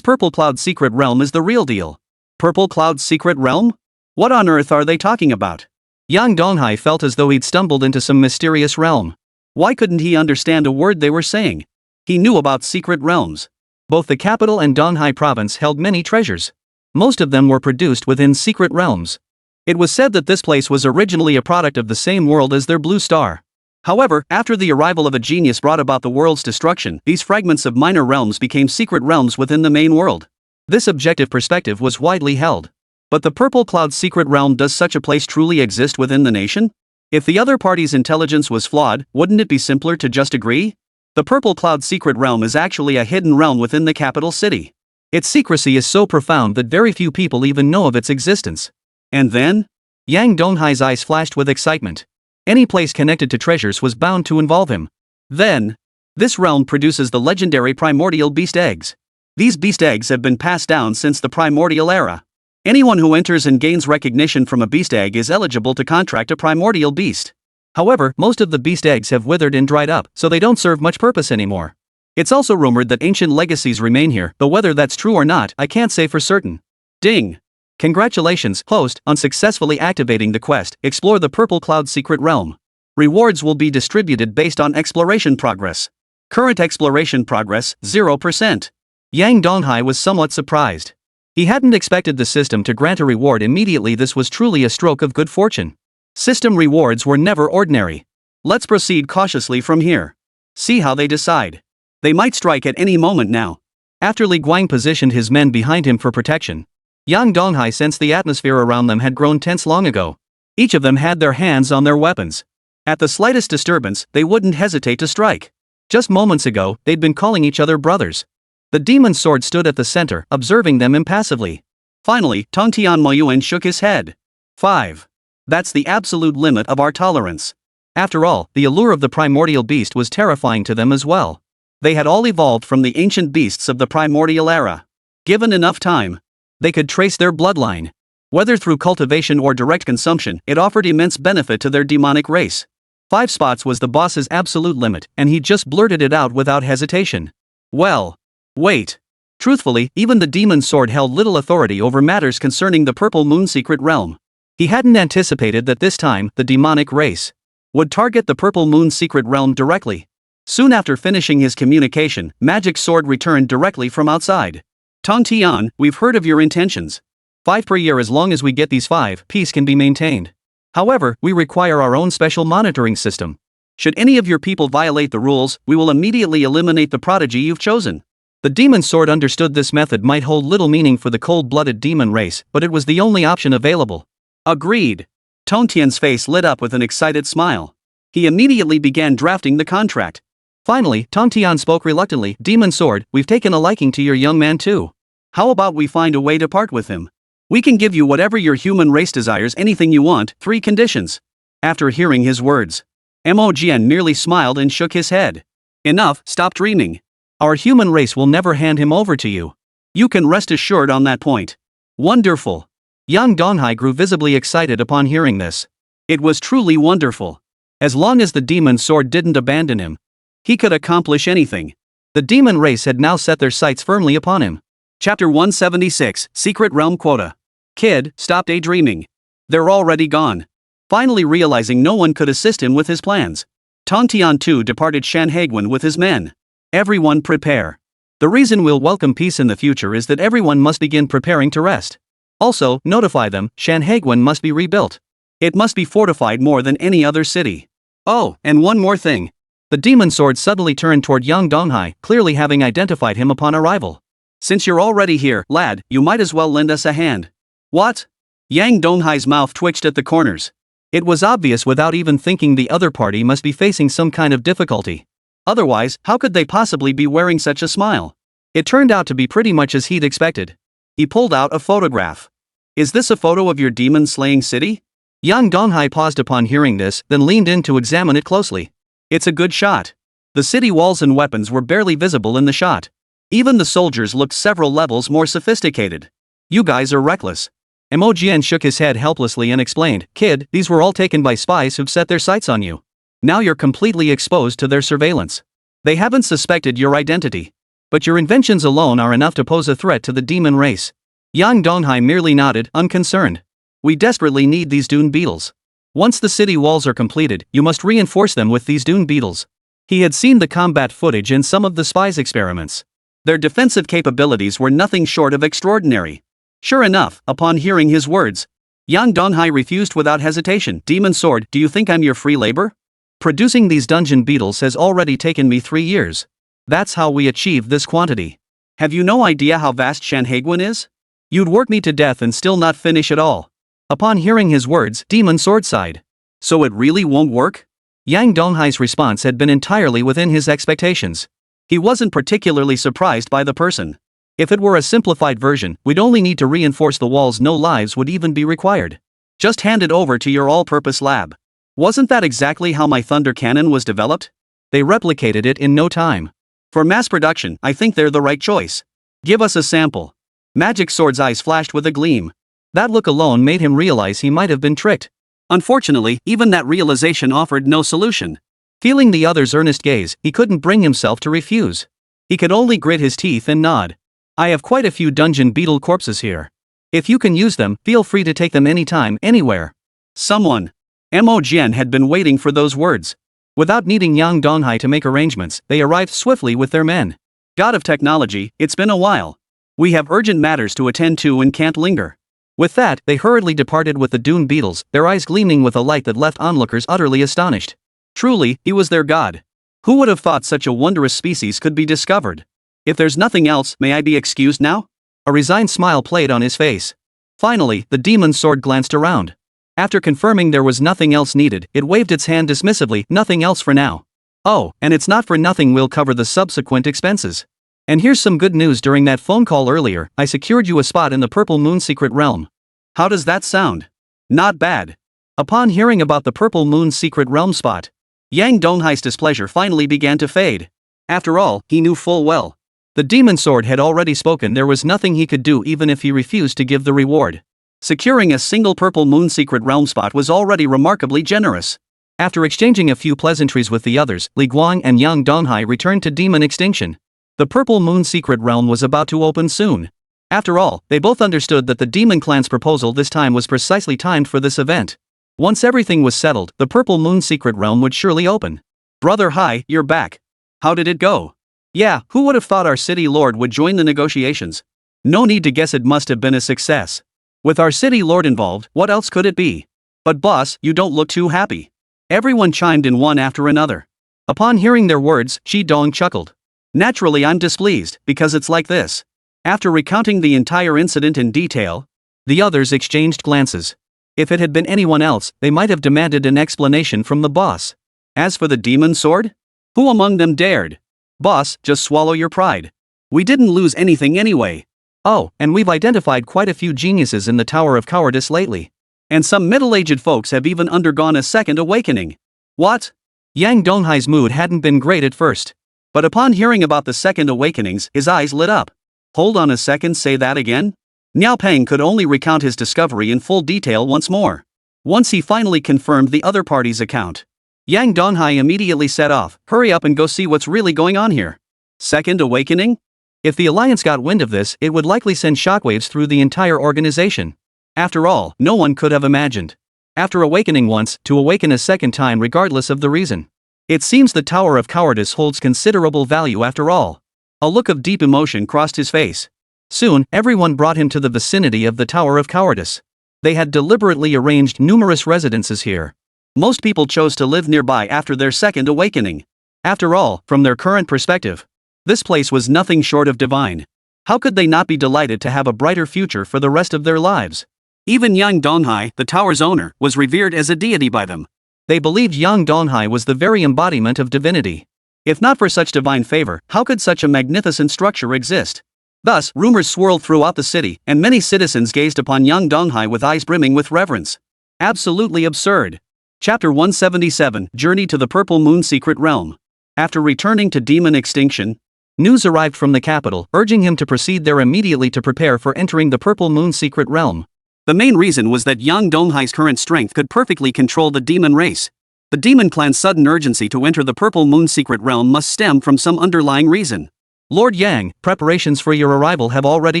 Purple Cloud secret realm is the real deal. Purple Cloud secret realm? What on earth are they talking about? Yang Donghai felt as though he'd stumbled into some mysterious realm. Why couldn't he understand a word they were saying? He knew about secret realms. Both the capital and Donghai province held many treasures. Most of them were produced within secret realms. It was said that this place was originally a product of the same world as their blue star. However, after the arrival of a genius brought about the world's destruction, these fragments of minor realms became secret realms within the main world. This objective perspective was widely held. But the Purple Cloud secret realm, does such a place truly exist within the nation? If the other party's intelligence was flawed, wouldn't it be simpler to just agree? The Purple Cloud secret realm is actually a hidden realm within the capital city. Its secrecy is so profound that very few people even know of its existence. And then? Yang Donghai's eyes flashed with excitement. Any place connected to treasures was bound to involve him. Then, this realm produces the legendary primordial beast eggs. These beast eggs have been passed down since the primordial era. Anyone who enters and gains recognition from a beast egg is eligible to contract a primordial beast. However, most of the beast eggs have withered and dried up, so they don't serve much purpose anymore. It's also rumored that ancient legacies remain here, though whether that's true or not, I can't say for certain. Ding! Congratulations, host, on successfully activating the quest, Explore the Purple Cloud Secret Realm. Rewards will be distributed based on exploration progress. Current exploration progress, 0%. Yang Donghai was somewhat surprised. He hadn't expected the system to grant a reward immediately. This was truly a stroke of good fortune. System rewards were never ordinary. Let's proceed cautiously from here. See how they decide. They might strike at any moment now. After Li Guang positioned his men behind him for protection, Yang Donghai sensed the atmosphere around them had grown tense long ago. Each of them had their hands on their weapons. At the slightest disturbance, they wouldn't hesitate to strike. Just moments ago, they'd been calling each other brothers. The demon sword stood at the center, observing them impassively. Finally, Tongtian Moyuan shook his head. 5. That's the absolute limit of our tolerance. After all, the allure of the primordial beast was terrifying to them as well. They had all evolved from the ancient beasts of the primordial era. Given enough time, they could trace their bloodline. Whether through cultivation or direct consumption, it offered immense benefit to their demonic race. 5 spots was the boss's absolute limit, and he just blurted it out without hesitation. Well, wait. Truthfully, even the demon sword held little authority over matters concerning the Purple Moon Secret Realm. He hadn't anticipated that this time, the demonic race would target the Purple Moon Secret Realm directly. Soon after finishing his communication, Magic Sword returned directly from outside. Tongtian, we've heard of your intentions. 5 per year. As long as we get these 5, peace can be maintained. However, we require our own special monitoring system. Should any of your people violate the rules, we will immediately eliminate the prodigy you've chosen. The demon sword understood this method might hold little meaning for the cold-blooded demon race, but it was the only option available. Agreed. Tongtian's face lit up with an excited smile. He immediately began drafting the contract. Finally, Tongtian spoke reluctantly. Demon sword, we've taken a liking to your young man too. How about we find a way to part with him? We can give you whatever your human race desires, anything you want, 3 conditions. After hearing his words, Mo Jian merely smiled and shook his head. Enough, stop dreaming. Our human race will never hand him over to you. You can rest assured on that point. Wonderful. Yang Donghai grew visibly excited upon hearing this. It was truly wonderful. As long as the demon sword didn't abandon him, he could accomplish anything. The demon race had now set their sights firmly upon him. Chapter 176, Secret Realm Quota. Kid, stop daydreaming. They're already gone. Finally realizing no one could assist him with his plans, Tongtian too departed Shanhaiguan with his men. Everyone prepare. The reason we'll welcome peace in the future is that everyone must begin preparing to rest. Also, notify them, Shanhaiguan must be rebuilt. It must be fortified more than any other city. Oh, and one more thing. The demon sword suddenly turned toward Yang Donghai, clearly having identified him upon arrival. Since you're already here, lad, you might as well lend us a hand. What? Yang Donghai's mouth twitched at the corners. It was obvious without even thinking the other party must be facing some kind of difficulty. Otherwise, how could they possibly be wearing such a smile? It turned out to be pretty much as he'd expected. He pulled out a photograph. Is this a photo of your demon-slaying city? Yang Donghai paused upon hearing this, then leaned in to examine it closely. It's a good shot. The city walls and weapons were barely visible in the shot. Even the soldiers looked several levels more sophisticated. You guys are reckless. Mo Jian shook his head helplessly and explained, Kid, these were all taken by spies who've set their sights on you. Now you're completely exposed to their surveillance. They haven't suspected your identity. But your inventions alone are enough to pose a threat to the demon race. Yang Donghai merely nodded, unconcerned. We desperately need these dune beetles. Once the city walls are completed, you must reinforce them with these dune beetles. He had seen the combat footage in some of the spies' experiments. Their defensive capabilities were nothing short of extraordinary. Sure enough, upon hearing his words, Yang Donghai refused without hesitation. Demon sword, do you think I'm your free labor? Producing these dungeon beetles has already taken me 3 years. That's how we achieved this quantity. Have you no idea how vast Shanhaiguan is? You'd work me to death and still not finish it all. Upon hearing his words, Demon Sword sighed. So it really won't work? Yang Donghai's response had been entirely within his expectations. He wasn't particularly surprised by the person. If it were a simplified version, we'd only need to reinforce the walls. No lives would even be required. Just hand it over to your all-purpose lab. Wasn't that exactly how my thunder cannon was developed? They replicated it in no time. For mass production, I think they're the right choice. Give us a sample. Magic Sword's eyes flashed with a gleam. That look alone made him realize he might have been tricked. Unfortunately, even that realization offered no solution. Feeling the other's earnest gaze, he couldn't bring himself to refuse. He could only grit his teeth and nod. I have quite a few dungeon beetle corpses here. If you can use them, feel free to take them anytime, anywhere. Someone. Mo Jian had been waiting for those words. Without needing Yang Donghai to make arrangements, they arrived swiftly with their men. God of technology, it's been a while. We have urgent matters to attend to and can't linger. With that, they hurriedly departed with the dune beetles, their eyes gleaming with a light that left onlookers utterly astonished. Truly, he was their god. Who would have thought such a wondrous species could be discovered? If there's nothing else, may I be excused now? A resigned smile played on his face. Finally, the demon's sword glanced around. After confirming there was nothing else needed, it waved its hand dismissively, nothing else for now. Oh, and it's not for nothing we'll cover the subsequent expenses. And here's some good news. During that phone call earlier, I secured you a spot in the Purple Moon Secret Realm. How does that sound? Not bad. Upon hearing about the Purple Moon Secret Realm spot, Yang Donghai's displeasure finally began to fade. After all, he knew full well. The demon sword had already spoken. There was nothing he could do even if he refused to give the reward. Securing a single Purple Moon Secret Realm spot was already remarkably generous. After exchanging a few pleasantries with the others, Li Guang and Yang Donghai returned to Demon Extinction. The Purple Moon Secret Realm was about to open soon. After all, they both understood that the Demon Clan's proposal this time was precisely timed for this event. Once everything was settled, the Purple Moon Secret Realm would surely open. Brother Hai, you're back. How did it go? Yeah, who would have thought our city lord would join the negotiations? No need to guess, it must have been a success. With our city lord involved, what else could it be? But boss, you don't look too happy. Everyone chimed in one after another. Upon hearing their words, Shi Dong chuckled. Naturally, I'm displeased, because it's like this. After recounting the entire incident in detail, the others exchanged glances. If it had been anyone else, they might have demanded an explanation from the boss. As for the demon sword? Who among them dared? Boss, just swallow your pride. We didn't lose anything anyway. Oh, and we've identified quite a few geniuses in the Tower of Cowardice lately. And some middle-aged folks have even undergone a second awakening. What? Yang Donghai's mood hadn't been great at first. But upon hearing about the second awakenings, his eyes lit up. Hold on a second, say that again? Niao Peng could only recount his discovery in full detail once more. Once he finally confirmed the other party's account, Yang Donghai immediately set off. Hurry up and go see what's really going on here. Second awakening? If the Alliance got wind of this, it would likely send shockwaves through the entire organization. After all, no one could have imagined, after awakening once, to awaken a second time regardless of the reason. It seems the Tower of Cowardice holds considerable value after all. A look of deep emotion crossed his face. Soon, everyone brought him to the vicinity of the Tower of Cowardice. They had deliberately arranged numerous residences here. Most people chose to live nearby after their second awakening. After all, from their current perspective, this place was nothing short of divine. How could they not be delighted to have a brighter future for the rest of their lives? Even Yang Donghai, the tower's owner, was revered as a deity by them. They believed Yang Donghai was the very embodiment of divinity. If not for such divine favor, how could such a magnificent structure exist? Thus, rumors swirled throughout the city, and many citizens gazed upon Yang Donghai with eyes brimming with reverence. Absolutely absurd. Chapter 177, Journey to the Purple Moon Secret Realm. After returning to Demon Extinction, news arrived from the capital, urging him to proceed there immediately to prepare for entering the Purple Moon Secret Realm. The main reason was that Yang Donghai's current strength could perfectly control the demon race. The demon clan's sudden urgency to enter the Purple Moon Secret Realm must stem from some underlying reason. Lord Yang, preparations for your arrival have already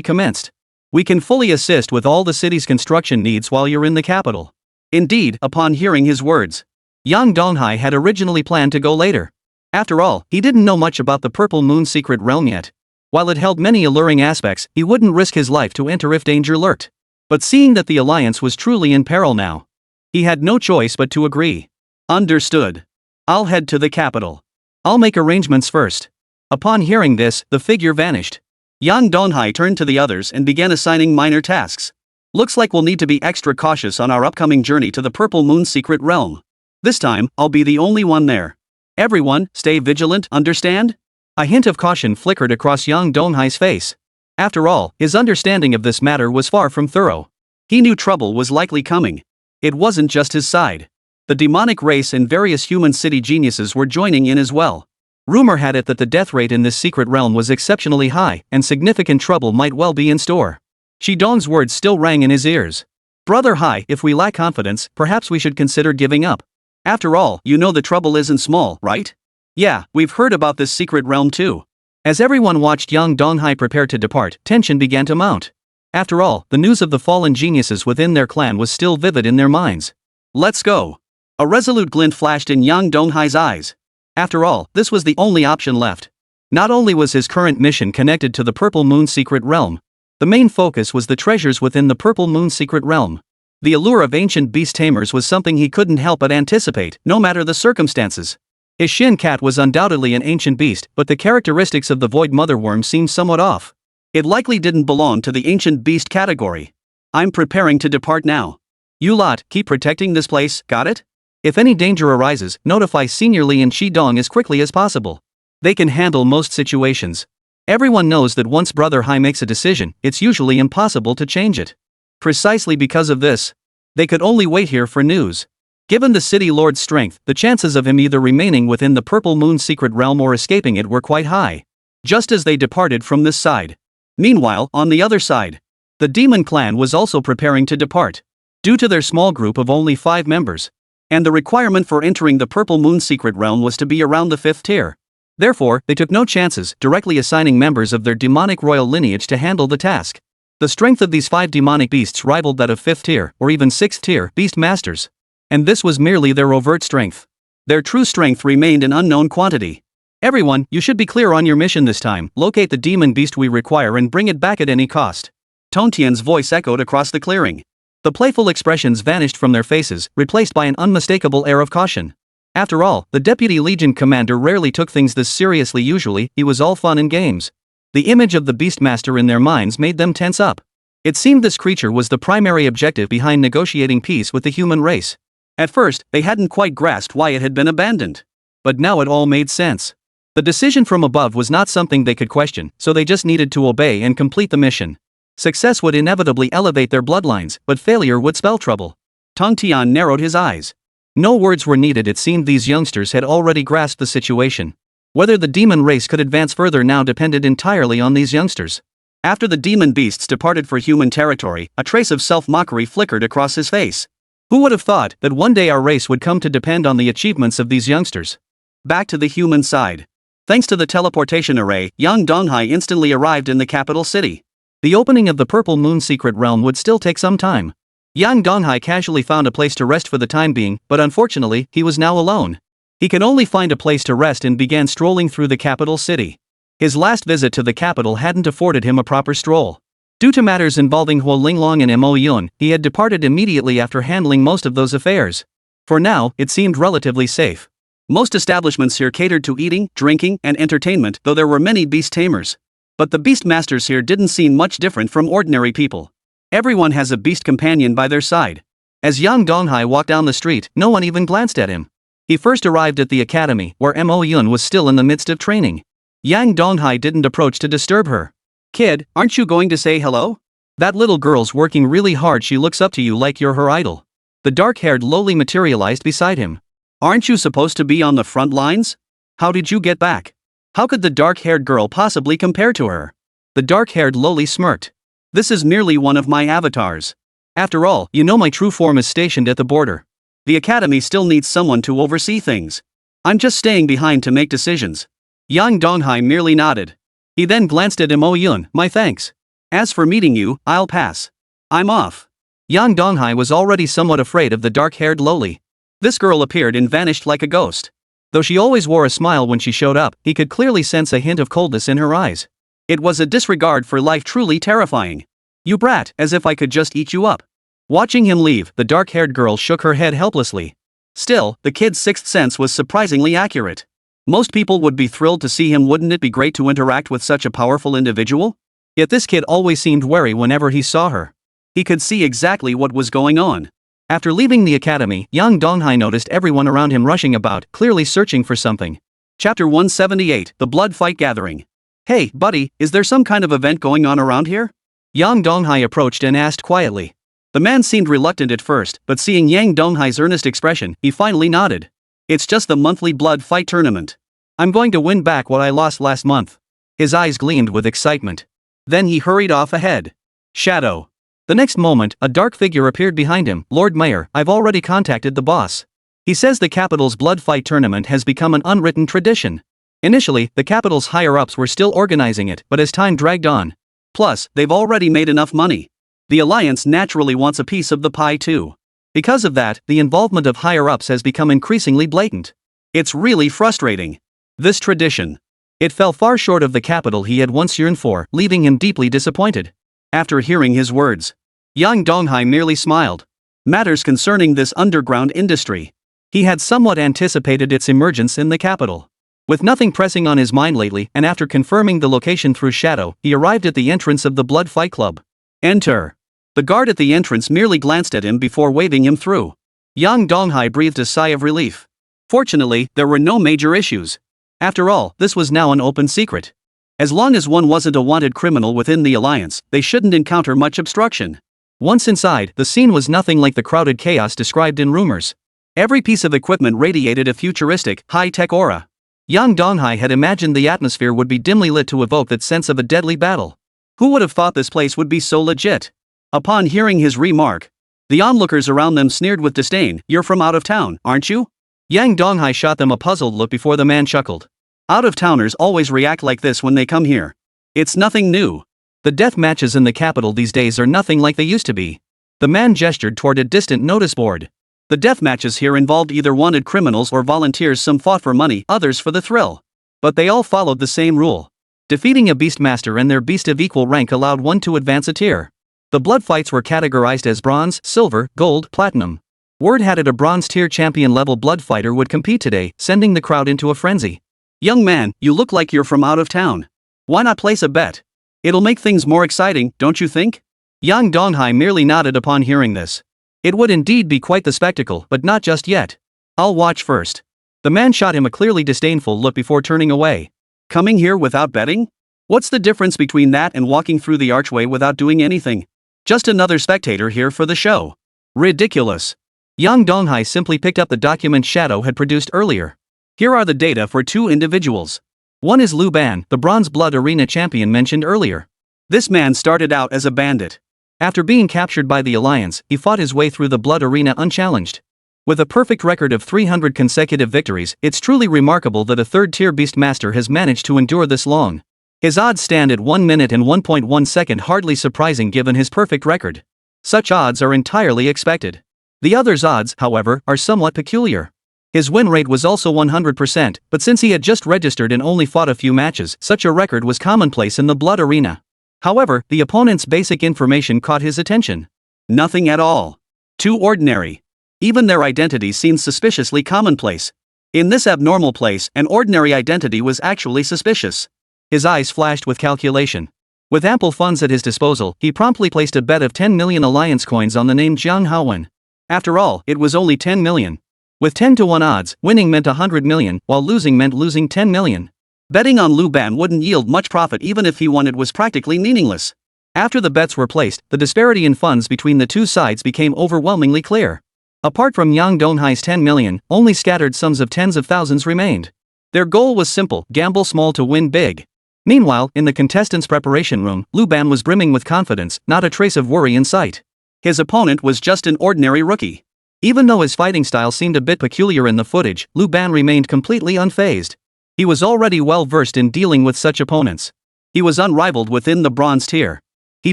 commenced. We can fully assist with all the city's construction needs while you're in the capital. Indeed, upon hearing his words, Yang Donghai had originally planned to go later. After all, he didn't know much about the Purple Moon Secret Realm yet. While it held many alluring aspects, he wouldn't risk his life to enter if danger lurked. But seeing that the Alliance was truly in peril now, he had no choice but to agree. Understood. I'll head to the capital. I'll make arrangements first. Upon hearing this, the figure vanished. Yang Donghai turned to the others and began assigning minor tasks. Looks like we'll need to be extra cautious on our upcoming journey to the Purple Moon Secret Realm. This time, I'll be the only one there. Everyone, stay vigilant, understand? A hint of caution flickered across Yang Donghai's face. After all, his understanding of this matter was far from thorough. He knew trouble was likely coming. It wasn't just his side. The demonic race and various human city geniuses were joining in as well. Rumor had it that the death rate in this secret realm was exceptionally high, and significant trouble might well be in store. Shidong's words still rang in his ears. Brother Hai, if we lack confidence, perhaps we should consider giving up. After all, you know the trouble isn't small, right? Yeah, we've heard about this secret realm too. As everyone watched young Donghai prepare to depart, tension began to mount. After all, the news of the fallen geniuses within their clan was still vivid in their minds. Let's go. A resolute glint flashed in young Donghai's eyes. After all, this was the only option left. Not only was his current mission connected to the Purple Moon secret realm, the main focus was the treasures within the Purple Moon secret realm. The allure of ancient beast tamers was something he couldn't help but anticipate, no matter the circumstances. His Shin cat was undoubtedly an ancient beast, but the characteristics of the Void Motherworm seemed somewhat off. It likely didn't belong to the ancient beast category. I'm preparing to depart now. You lot, keep protecting this place, got it? If any danger arises, notify Senior Lee and Shidong as quickly as possible. They can handle most situations. Everyone knows that once Brother Hai makes a decision, it's usually impossible to change it. Precisely because of this, they could only wait here for news. Given the City Lord's strength, the chances of him either remaining within the Purple Moon secret realm or escaping it were quite high. Just as they departed from this side. Meanwhile, on the other side, the Demon Clan was also preparing to depart. Due to their small group of only 5 members, and the requirement for entering the Purple Moon secret realm was to be around the 5th tier. Therefore, they took no chances, directly assigning members of their demonic royal lineage to handle the task. The strength of these 5 demonic beasts rivaled that of 5th tier, or even 6th tier, beast masters. And this was merely their overt strength. Their true strength remained an unknown quantity. Everyone, you should be clear on your mission this time. Locate the demon beast we require and bring it back at any cost. Tontian's voice echoed across the clearing. The playful expressions vanished from their faces, replaced by an unmistakable air of caution. After all, the Deputy Legion commander rarely took things this seriously. Usually, he was all fun and games. The image of the Beastmaster in their minds made them tense up. It seemed this creature was the primary objective behind negotiating peace with the human race. At first, they hadn't quite grasped why it had been abandoned. But now it all made sense. The decision from above was not something they could question, so they just needed to obey and complete the mission. Success would inevitably elevate their bloodlines, but failure would spell trouble. Tong Tian narrowed his eyes. No words were needed. It seemed these youngsters had already grasped the situation. Whether the demon race could advance further now depended entirely on these youngsters. After the demon beasts departed for human territory, a trace of self-mockery flickered across his face. Who would have thought that one day our race would come to depend on the achievements of these youngsters? Back to the human side. Thanks to the teleportation array, young Donghai instantly arrived in the capital city. The opening of the Purple Moon secret realm would still take some time. Yang Donghai casually found a place to rest for the time being, but unfortunately, he was now alone. He could only find a place to rest and began strolling through the capital city. His last visit to the capital hadn't afforded him a proper stroll. Due to matters involving Huo Linglong and Mo Yun, he had departed immediately after handling most of those affairs. For now, it seemed relatively safe. Most establishments here catered to eating, drinking, and entertainment, though there were many beast tamers. But the beast masters here didn't seem much different from ordinary people. Everyone has a beast companion by their side. As young Donghai walked down the street, no one even glanced at him. He first arrived at the academy, where Mo Yun was still in the midst of training. Yang Donghai didn't approach to disturb her. "Kid, aren't you going to say hello? That little girl's working really hard. She looks up to you like you're her idol." The dark-haired lowly materialized beside him. "Aren't you supposed to be on the front lines? How did you get back?" How could the dark-haired girl possibly compare to her? The dark-haired lowly smirked. "This is merely one of my avatars. After all, you know my true form is stationed at the border. The academy still needs someone to oversee things. I'm just staying behind to make decisions." Yang Donghai merely nodded. He then glanced at Mo Yun. "My thanks. As for meeting you, I'll pass. I'm off." Yang Donghai was already somewhat afraid of the dark-haired lowly. This girl appeared and vanished like a ghost. Though she always wore a smile when she showed up, he could clearly sense a hint of coldness in her eyes. It was a disregard for life truly terrifying. "You brat, as if I could just eat you up." Watching him leave, the dark-haired girl shook her head helplessly. Still, the kid's sixth sense was surprisingly accurate. Most people would be thrilled to see him. Wouldn't it be great to interact with such a powerful individual? Yet this kid always seemed wary whenever he saw her. He could see exactly what was going on. After leaving the academy, young Donghai noticed everyone around him rushing about, clearly searching for something. Chapter 178, The Blood Fight Gathering. "Hey, buddy, is there some kind of event going on around here?" Yang Donghai approached and asked quietly. The man seemed reluctant at first, but seeing Yang Donghai's earnest expression, he finally nodded. It's just the monthly blood fight tournament. I'm going to win back what I lost last month. His eyes gleamed with excitement. Then he hurried off ahead. Shadow. The next moment, a dark figure appeared behind him. Lord Mayor, I've already contacted the boss. He says the capital's blood fight tournament has become an unwritten tradition. Initially, the capital's higher-ups were still organizing it, but as time dragged on. Plus, they've already made enough money. The Alliance naturally wants a piece of the pie too. Because of that, the involvement of higher-ups has become increasingly blatant. It's really frustrating. This tradition. It fell far short of the capital he had once yearned for, leaving him deeply disappointed. After hearing his words, Yang Donghai merely smiled. Matters concerning this underground industry. He had somewhat anticipated its emergence in the capital. With nothing pressing on his mind lately, and after confirming the location through Shadow, he arrived at the entrance of the Blood Fight Club. Enter. The guard at the entrance merely glanced at him before waving him through. Yang Donghai breathed a sigh of relief. Fortunately, there were no major issues. After all, this was now an open secret. As long as one wasn't a wanted criminal within the Alliance, they shouldn't encounter much obstruction. Once inside, the scene was nothing like the crowded chaos described in rumors. Every piece of equipment radiated a futuristic, high-tech aura. Yang Donghai had imagined the atmosphere would be dimly lit to evoke that sense of a deadly battle. Who would have thought this place would be so legit? Upon hearing his remark, the onlookers around them sneered with disdain. You're from out of town, aren't you? Yang Donghai shot them a puzzled look before the man chuckled. Out-of-towners always react like this when they come here. It's nothing new. The death matches in the capital these days are nothing like they used to be. The man gestured toward a distant notice board. The death matches here involved either wanted criminals or volunteers. Some fought for money, others for the thrill. But they all followed the same rule. Defeating a beastmaster and their beast of equal rank allowed one to advance a tier. The blood fights were categorized as bronze, silver, gold, platinum. Word had it a bronze tier champion level blood fighter would compete today, sending the crowd into a frenzy. Young man, you look like you're from out of town. Why not place a bet? It'll make things more exciting, don't you think? Yang Donghai merely nodded upon hearing this. It would indeed be quite the spectacle, but not just yet. I'll watch first. The man shot him a clearly disdainful look before turning away. Coming here without betting? What's the difference between that and walking through the archway without doing anything? Just another spectator here for the show. Ridiculous. Yang Donghai simply picked up the document Shadow had produced earlier. Here are the data for two individuals. One is Lu Ban, the Bronze Blood Arena champion mentioned earlier. This man started out as a bandit. After being captured by the Alliance, he fought his way through the Blood Arena unchallenged. With a perfect record of 300 consecutive victories, it's truly remarkable that a third-tier beastmaster has managed to endure this long. His odds stand at 1 minute and 1.1 second, hardly surprising given his perfect record. Such odds are entirely expected. The other's odds, however, are somewhat peculiar. His win rate was also 100%, but since he had just registered and only fought a few matches, such a record was commonplace in the Blood Arena. However, the opponent's basic information caught his attention. Nothing at all. Too ordinary. Even their identities seemed suspiciously commonplace. In this abnormal place, an ordinary identity was actually suspicious. His eyes flashed with calculation. With ample funds at his disposal, he promptly placed a bet of 10 million Alliance coins on the name Jiang Haowen. After all, it was only 10 million. With 10 to 1 odds, winning meant 100 million, while losing meant losing 10 million. Betting on Lu Ban wouldn't yield much profit. Even if he won, it was practically meaningless. After the bets were placed, the disparity in funds between the two sides became overwhelmingly clear. Apart from Yang Donghai's 10 million, only scattered sums of tens of thousands remained. Their goal was simple: gamble small to win big. Meanwhile, in the contestants' preparation room, Lu Ban was brimming with confidence, not a trace of worry in sight. His opponent was just an ordinary rookie. Even though his fighting style seemed a bit peculiar in the footage, Lu Ban remained completely unfazed. He was already well versed in dealing with such opponents. He was unrivaled within the bronze tier. He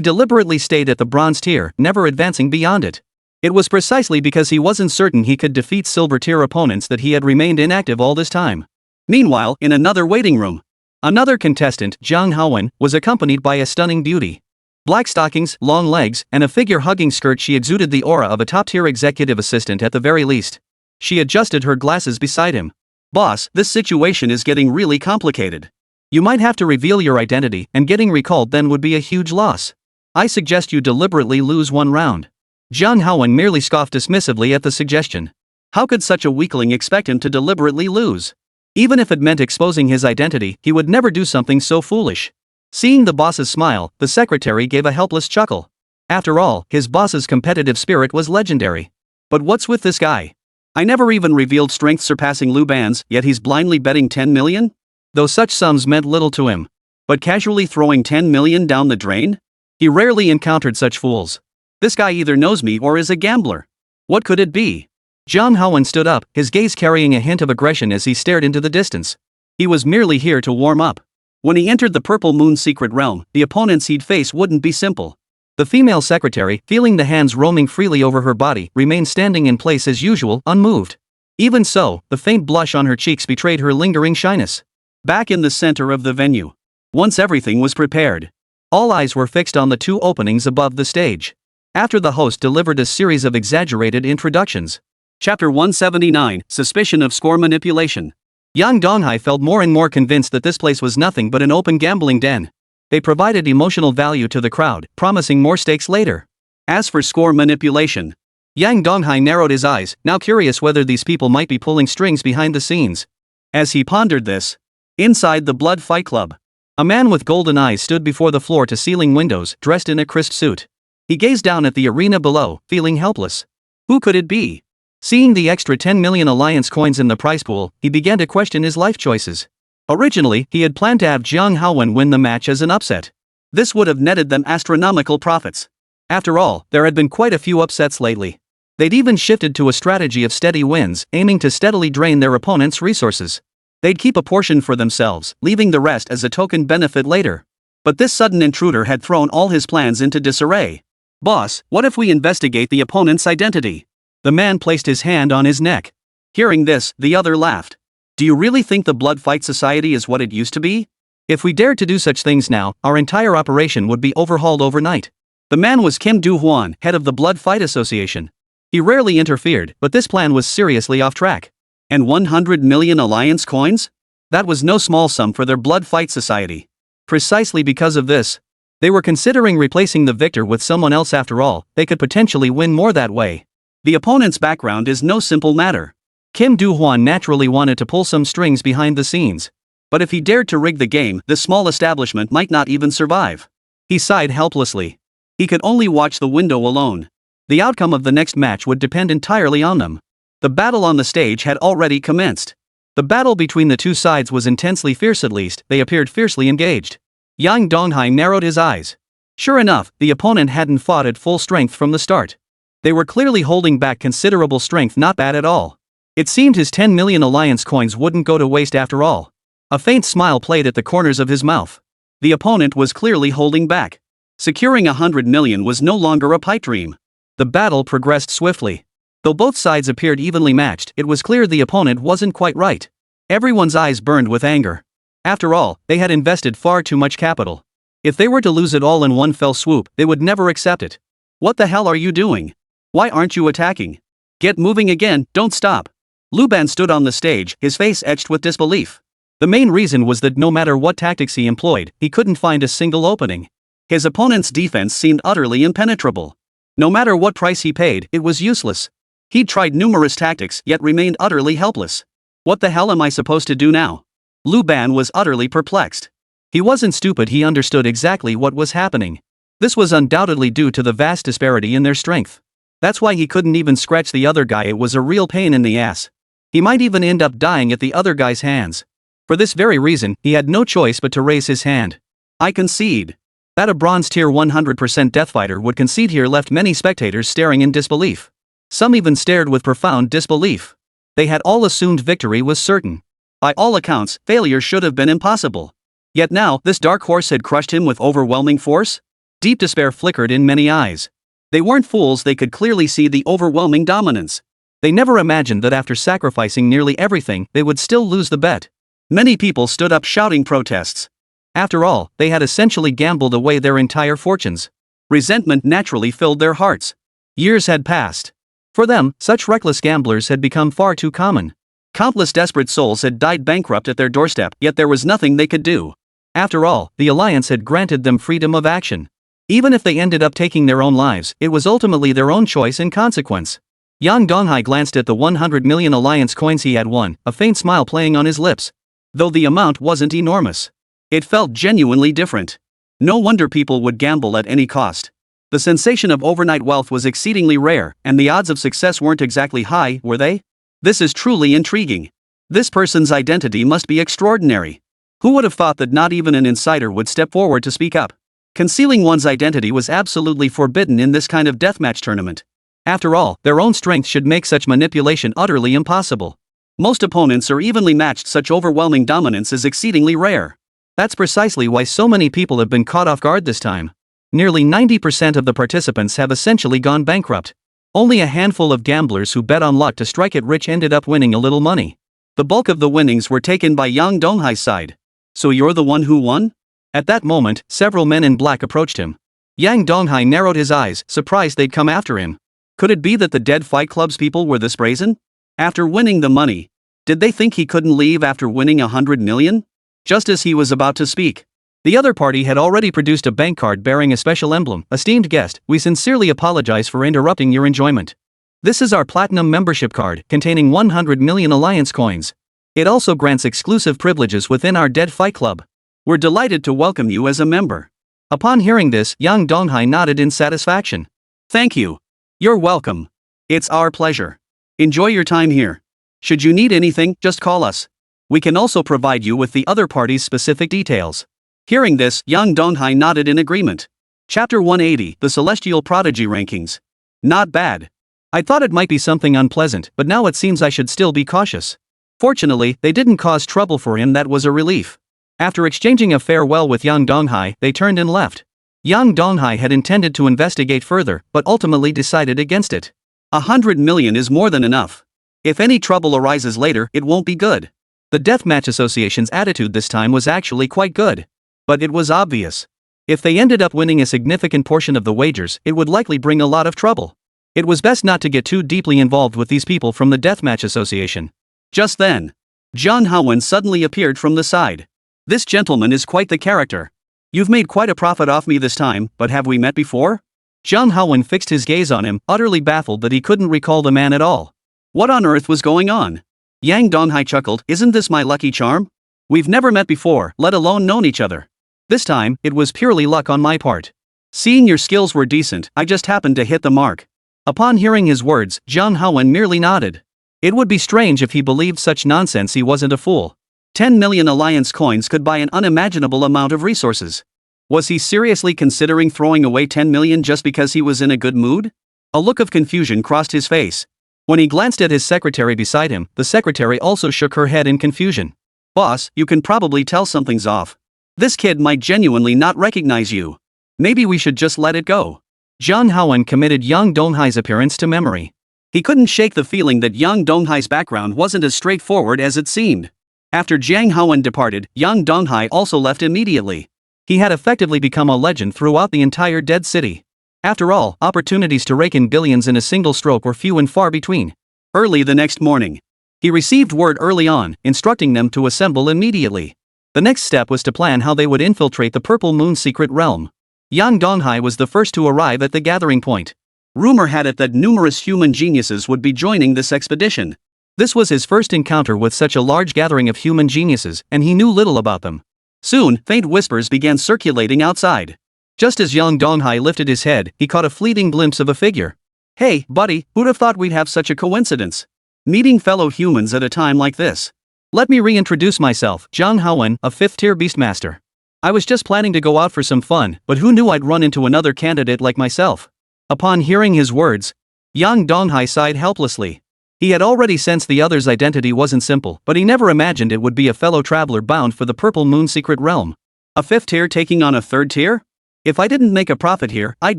deliberately stayed at the bronze tier, never advancing beyond it. It was precisely because he wasn't certain he could defeat silver tier opponents that he had remained inactive all this time. Meanwhile, in another waiting room, another contestant, Jiang Haowen, was accompanied by a stunning beauty. Black stockings, long legs, and a figure-hugging skirt, she exuded the aura of a top-tier executive assistant at the very least. She adjusted her glasses beside him. Boss, this situation is getting really complicated. You might have to reveal your identity, and getting recalled then would be a huge loss. I suggest you deliberately lose one round. Jiang Haowen merely scoffed dismissively at the suggestion. How could such a weakling expect him to deliberately lose? Even if it meant exposing his identity, he would never do something so foolish. Seeing the boss's smile, the secretary gave a helpless chuckle. After all, his boss's competitive spirit was legendary. But what's with this guy? I never even revealed strength surpassing Lu Ban's, yet he's blindly betting 10 million? Though such sums meant little to him. But casually throwing 10 million down the drain? He rarely encountered such fools. This guy either knows me or is a gambler. What could it be? Jiang Haowen stood up, his gaze carrying a hint of aggression as he stared into the distance. He was merely here to warm up. When he entered the Purple Moon's secret realm, the opponents he'd face wouldn't be simple. The female secretary, feeling the hands roaming freely over her body, remained standing in place as usual, unmoved. Even so, the faint blush on her cheeks betrayed her lingering shyness. Back in the center of the venue. Once everything was prepared, all eyes were fixed on the two openings above the stage. After the host delivered a series of exaggerated introductions. Chapter 179, Suspicion of Score Manipulation. Yang Donghai felt more and more convinced that this place was nothing but an open gambling den. They provided emotional value to the crowd, promising more stakes later. As for score manipulation, Yang Donghai narrowed his eyes, now curious whether these people might be pulling strings behind the scenes. As he pondered this, inside the Blood Fight Club, a man with golden eyes stood before the floor-to-ceiling windows, dressed in a crisp suit. He gazed down at the arena below, feeling helpless. Who could it be? Seeing the extra 10 million alliance coins in the prize pool, he began to question his life choices. Originally, he had planned to have Jiang Haowen win the match as an upset. This would have netted them astronomical profits. After all, there had been quite a few upsets lately. They'd even shifted to a strategy of steady wins, aiming to steadily drain their opponents' resources. They'd keep a portion for themselves, leaving the rest as a token benefit later. But this sudden intruder had thrown all his plans into disarray. Boss, what if we investigate the opponent's identity? The man placed his hand on his neck. Hearing this, the other laughed. Do you really think the Blood Fight Society is what it used to be? If we dared to do such things now, our entire operation would be overhauled overnight. The man was Kim Du-hwan, head of the Blood Fight Association. He rarely interfered, but this plan was seriously off track. And 100 million alliance coins? That was no small sum for their Blood Fight Society. Precisely because of this, they were considering replacing the victor with someone else. After all, they could potentially win more that way. The opponent's background is no simple matter. Kim Du-hwan naturally wanted to pull some strings behind the scenes. But if he dared to rig the game, this small establishment might not even survive. He sighed helplessly. He could only watch the window alone. The outcome of the next match would depend entirely on them. The battle on the stage had already commenced. The battle between the two sides was intensely fierce. At least, they appeared fiercely engaged. Yang Donghai narrowed his eyes. Sure enough, the opponent hadn't fought at full strength from the start. They were clearly holding back considerable strength. Not bad at all. It seemed his 10 million alliance coins wouldn't go to waste after all. A faint smile played at the corners of his mouth. The opponent was clearly holding back. Securing 100 million was no longer a pipe dream. The battle progressed swiftly. Though both sides appeared evenly matched, it was clear the opponent wasn't quite right. Everyone's eyes burned with anger. After all, they had invested far too much capital. If they were to lose it all in one fell swoop, they would never accept it. What the hell are you doing? Why aren't you attacking? Get moving again, don't stop. Lu Ban stood on the stage, his face etched with disbelief. The main reason was that no matter what tactics he employed, he couldn't find a single opening. His opponent's defense seemed utterly impenetrable. No matter what price he paid, it was useless. He'd tried numerous tactics, yet remained utterly helpless. What the hell am I supposed to do now? Lu Ban was utterly perplexed. He wasn't stupid. He understood exactly what was happening. This was undoubtedly due to the vast disparity in their strength. That's why he couldn't even scratch the other guy. It was a real pain in the ass. He might even end up dying at the other guy's hands. For this very reason, he had no choice but to raise his hand. I concede. That a bronze tier 100% deathfighter would concede here left many spectators staring in disbelief. Some even stared with profound disbelief. They had all assumed victory was certain. By all accounts, failure should have been impossible. Yet now, this dark horse had crushed him with overwhelming force? Deep despair flickered in many eyes. They weren't fools. They could clearly see the overwhelming dominance. They never imagined that after sacrificing nearly everything, they would still lose the bet. Many people stood up shouting protests. After all, they had essentially gambled away their entire fortunes. Resentment naturally filled their hearts. Years had passed. For them, such reckless gamblers had become far too common. Countless desperate souls had died bankrupt at their doorstep, yet there was nothing they could do. After all, the Alliance had granted them freedom of action. Even if they ended up taking their own lives, it was ultimately their own choice and consequence. Yang Donghai glanced at the 100 million Alliance coins he had won, a faint smile playing on his lips. Though the amount wasn't enormous, it felt genuinely different. No wonder people would gamble at any cost. The sensation of overnight wealth was exceedingly rare, and the odds of success weren't exactly high, were they? This is truly intriguing. This person's identity must be extraordinary. Who would have thought that not even an insider would step forward to speak up? Concealing one's identity was absolutely forbidden in this kind of deathmatch tournament. After all, their own strength should make such manipulation utterly impossible. Most opponents are evenly matched. Such overwhelming dominance is exceedingly rare. That's precisely why so many people have been caught off guard this time. Nearly 90% of the participants have essentially gone bankrupt. Only a handful of gamblers who bet on luck to strike it rich ended up winning a little money. The bulk of the winnings were taken by Yang Donghai's side. So you're the one who won? At that moment, several men in black approached him. Yang Donghai narrowed his eyes, surprised they'd come after him. Could it be that the Dead Fight Club's people were this brazen? After winning the money, did they think he couldn't leave after winning 100 million? Just as he was about to speak, the other party had already produced a bank card bearing a special emblem. Esteemed guest, we sincerely apologize for interrupting your enjoyment. This is our platinum membership card, containing 100 million alliance coins. It also grants exclusive privileges within our Dead Fight Club. We're delighted to welcome you as a member. Upon hearing this, Yang Donghai nodded in satisfaction. Thank you. You're welcome. It's our pleasure. Enjoy your time here. Should you need anything, just call us. We can also provide you with the other party's specific details. Hearing this, Yang Donghai nodded in agreement. Chapter 180, The Celestial Prodigy Rankings. Not bad. I thought it might be something unpleasant, but now it seems I should still be cautious. Fortunately, they didn't cause trouble for him. That was a relief. After exchanging a farewell with Yang Donghai, they turned and left. Yang Donghai had intended to investigate further, but ultimately decided against it. 100 million is more than enough. If any trouble arises later, it won't be good. The Deathmatch Association's attitude this time was actually quite good. But it was obvious. If they ended up winning a significant portion of the wagers, it would likely bring a lot of trouble. It was best not to get too deeply involved with these people from the Deathmatch Association. Just then, John Howen suddenly appeared from the side. This gentleman is quite the character. You've made quite a profit off me this time, but have we met before? John Howen fixed his gaze on him, utterly baffled that he couldn't recall the man at all. What on earth was going on? Yang Donghai chuckled, isn't this my lucky charm? We've never met before, let alone known each other. This time, it was purely luck on my part. Seeing your skills were decent, I just happened to hit the mark. Upon hearing his words, John Howen merely nodded. It would be strange if he believed such nonsense. He wasn't a fool. 10 million alliance coins could buy an unimaginable amount of resources. Was he seriously considering throwing away 10 million just because he was in a good mood? A look of confusion crossed his face. When he glanced at his secretary beside him, the secretary also shook her head in confusion. Boss, you can probably tell something's off. This kid might genuinely not recognize you. Maybe we should just let it go. John Howen committed Yang Donghai's appearance to memory. He couldn't shake the feeling that Yang Donghai's background wasn't as straightforward as it seemed. After Jiang Howen departed, Yang Donghai also left immediately. He had effectively become a legend throughout the entire Dead City. After all, opportunities to rake in billions in a single stroke were few and far between. Early the next morning, he received word early on, instructing them to assemble immediately. The next step was to plan how they would infiltrate the Purple Moon's secret realm. Yang Donghai was the first to arrive at the gathering point. Rumor had it that numerous human geniuses would be joining this expedition. This was his first encounter with such a large gathering of human geniuses, and he knew little about them. Soon, faint whispers began circulating outside. Just as Yang Donghai lifted his head, he caught a fleeting glimpse of a figure. Hey, buddy, who'd have thought we'd have such a coincidence? Meeting fellow humans at a time like this. Let me reintroduce myself, John Howen, a 5th-tier Beastmaster. I was just planning to go out for some fun, but who knew I'd run into another candidate like myself? Upon hearing his words, Yang Donghai sighed helplessly. He had already sensed the other's identity wasn't simple, but he never imagined it would be a fellow traveler bound for the Purple Moon secret realm. A 5th tier taking on a 3rd tier? If I didn't make a profit here, I'd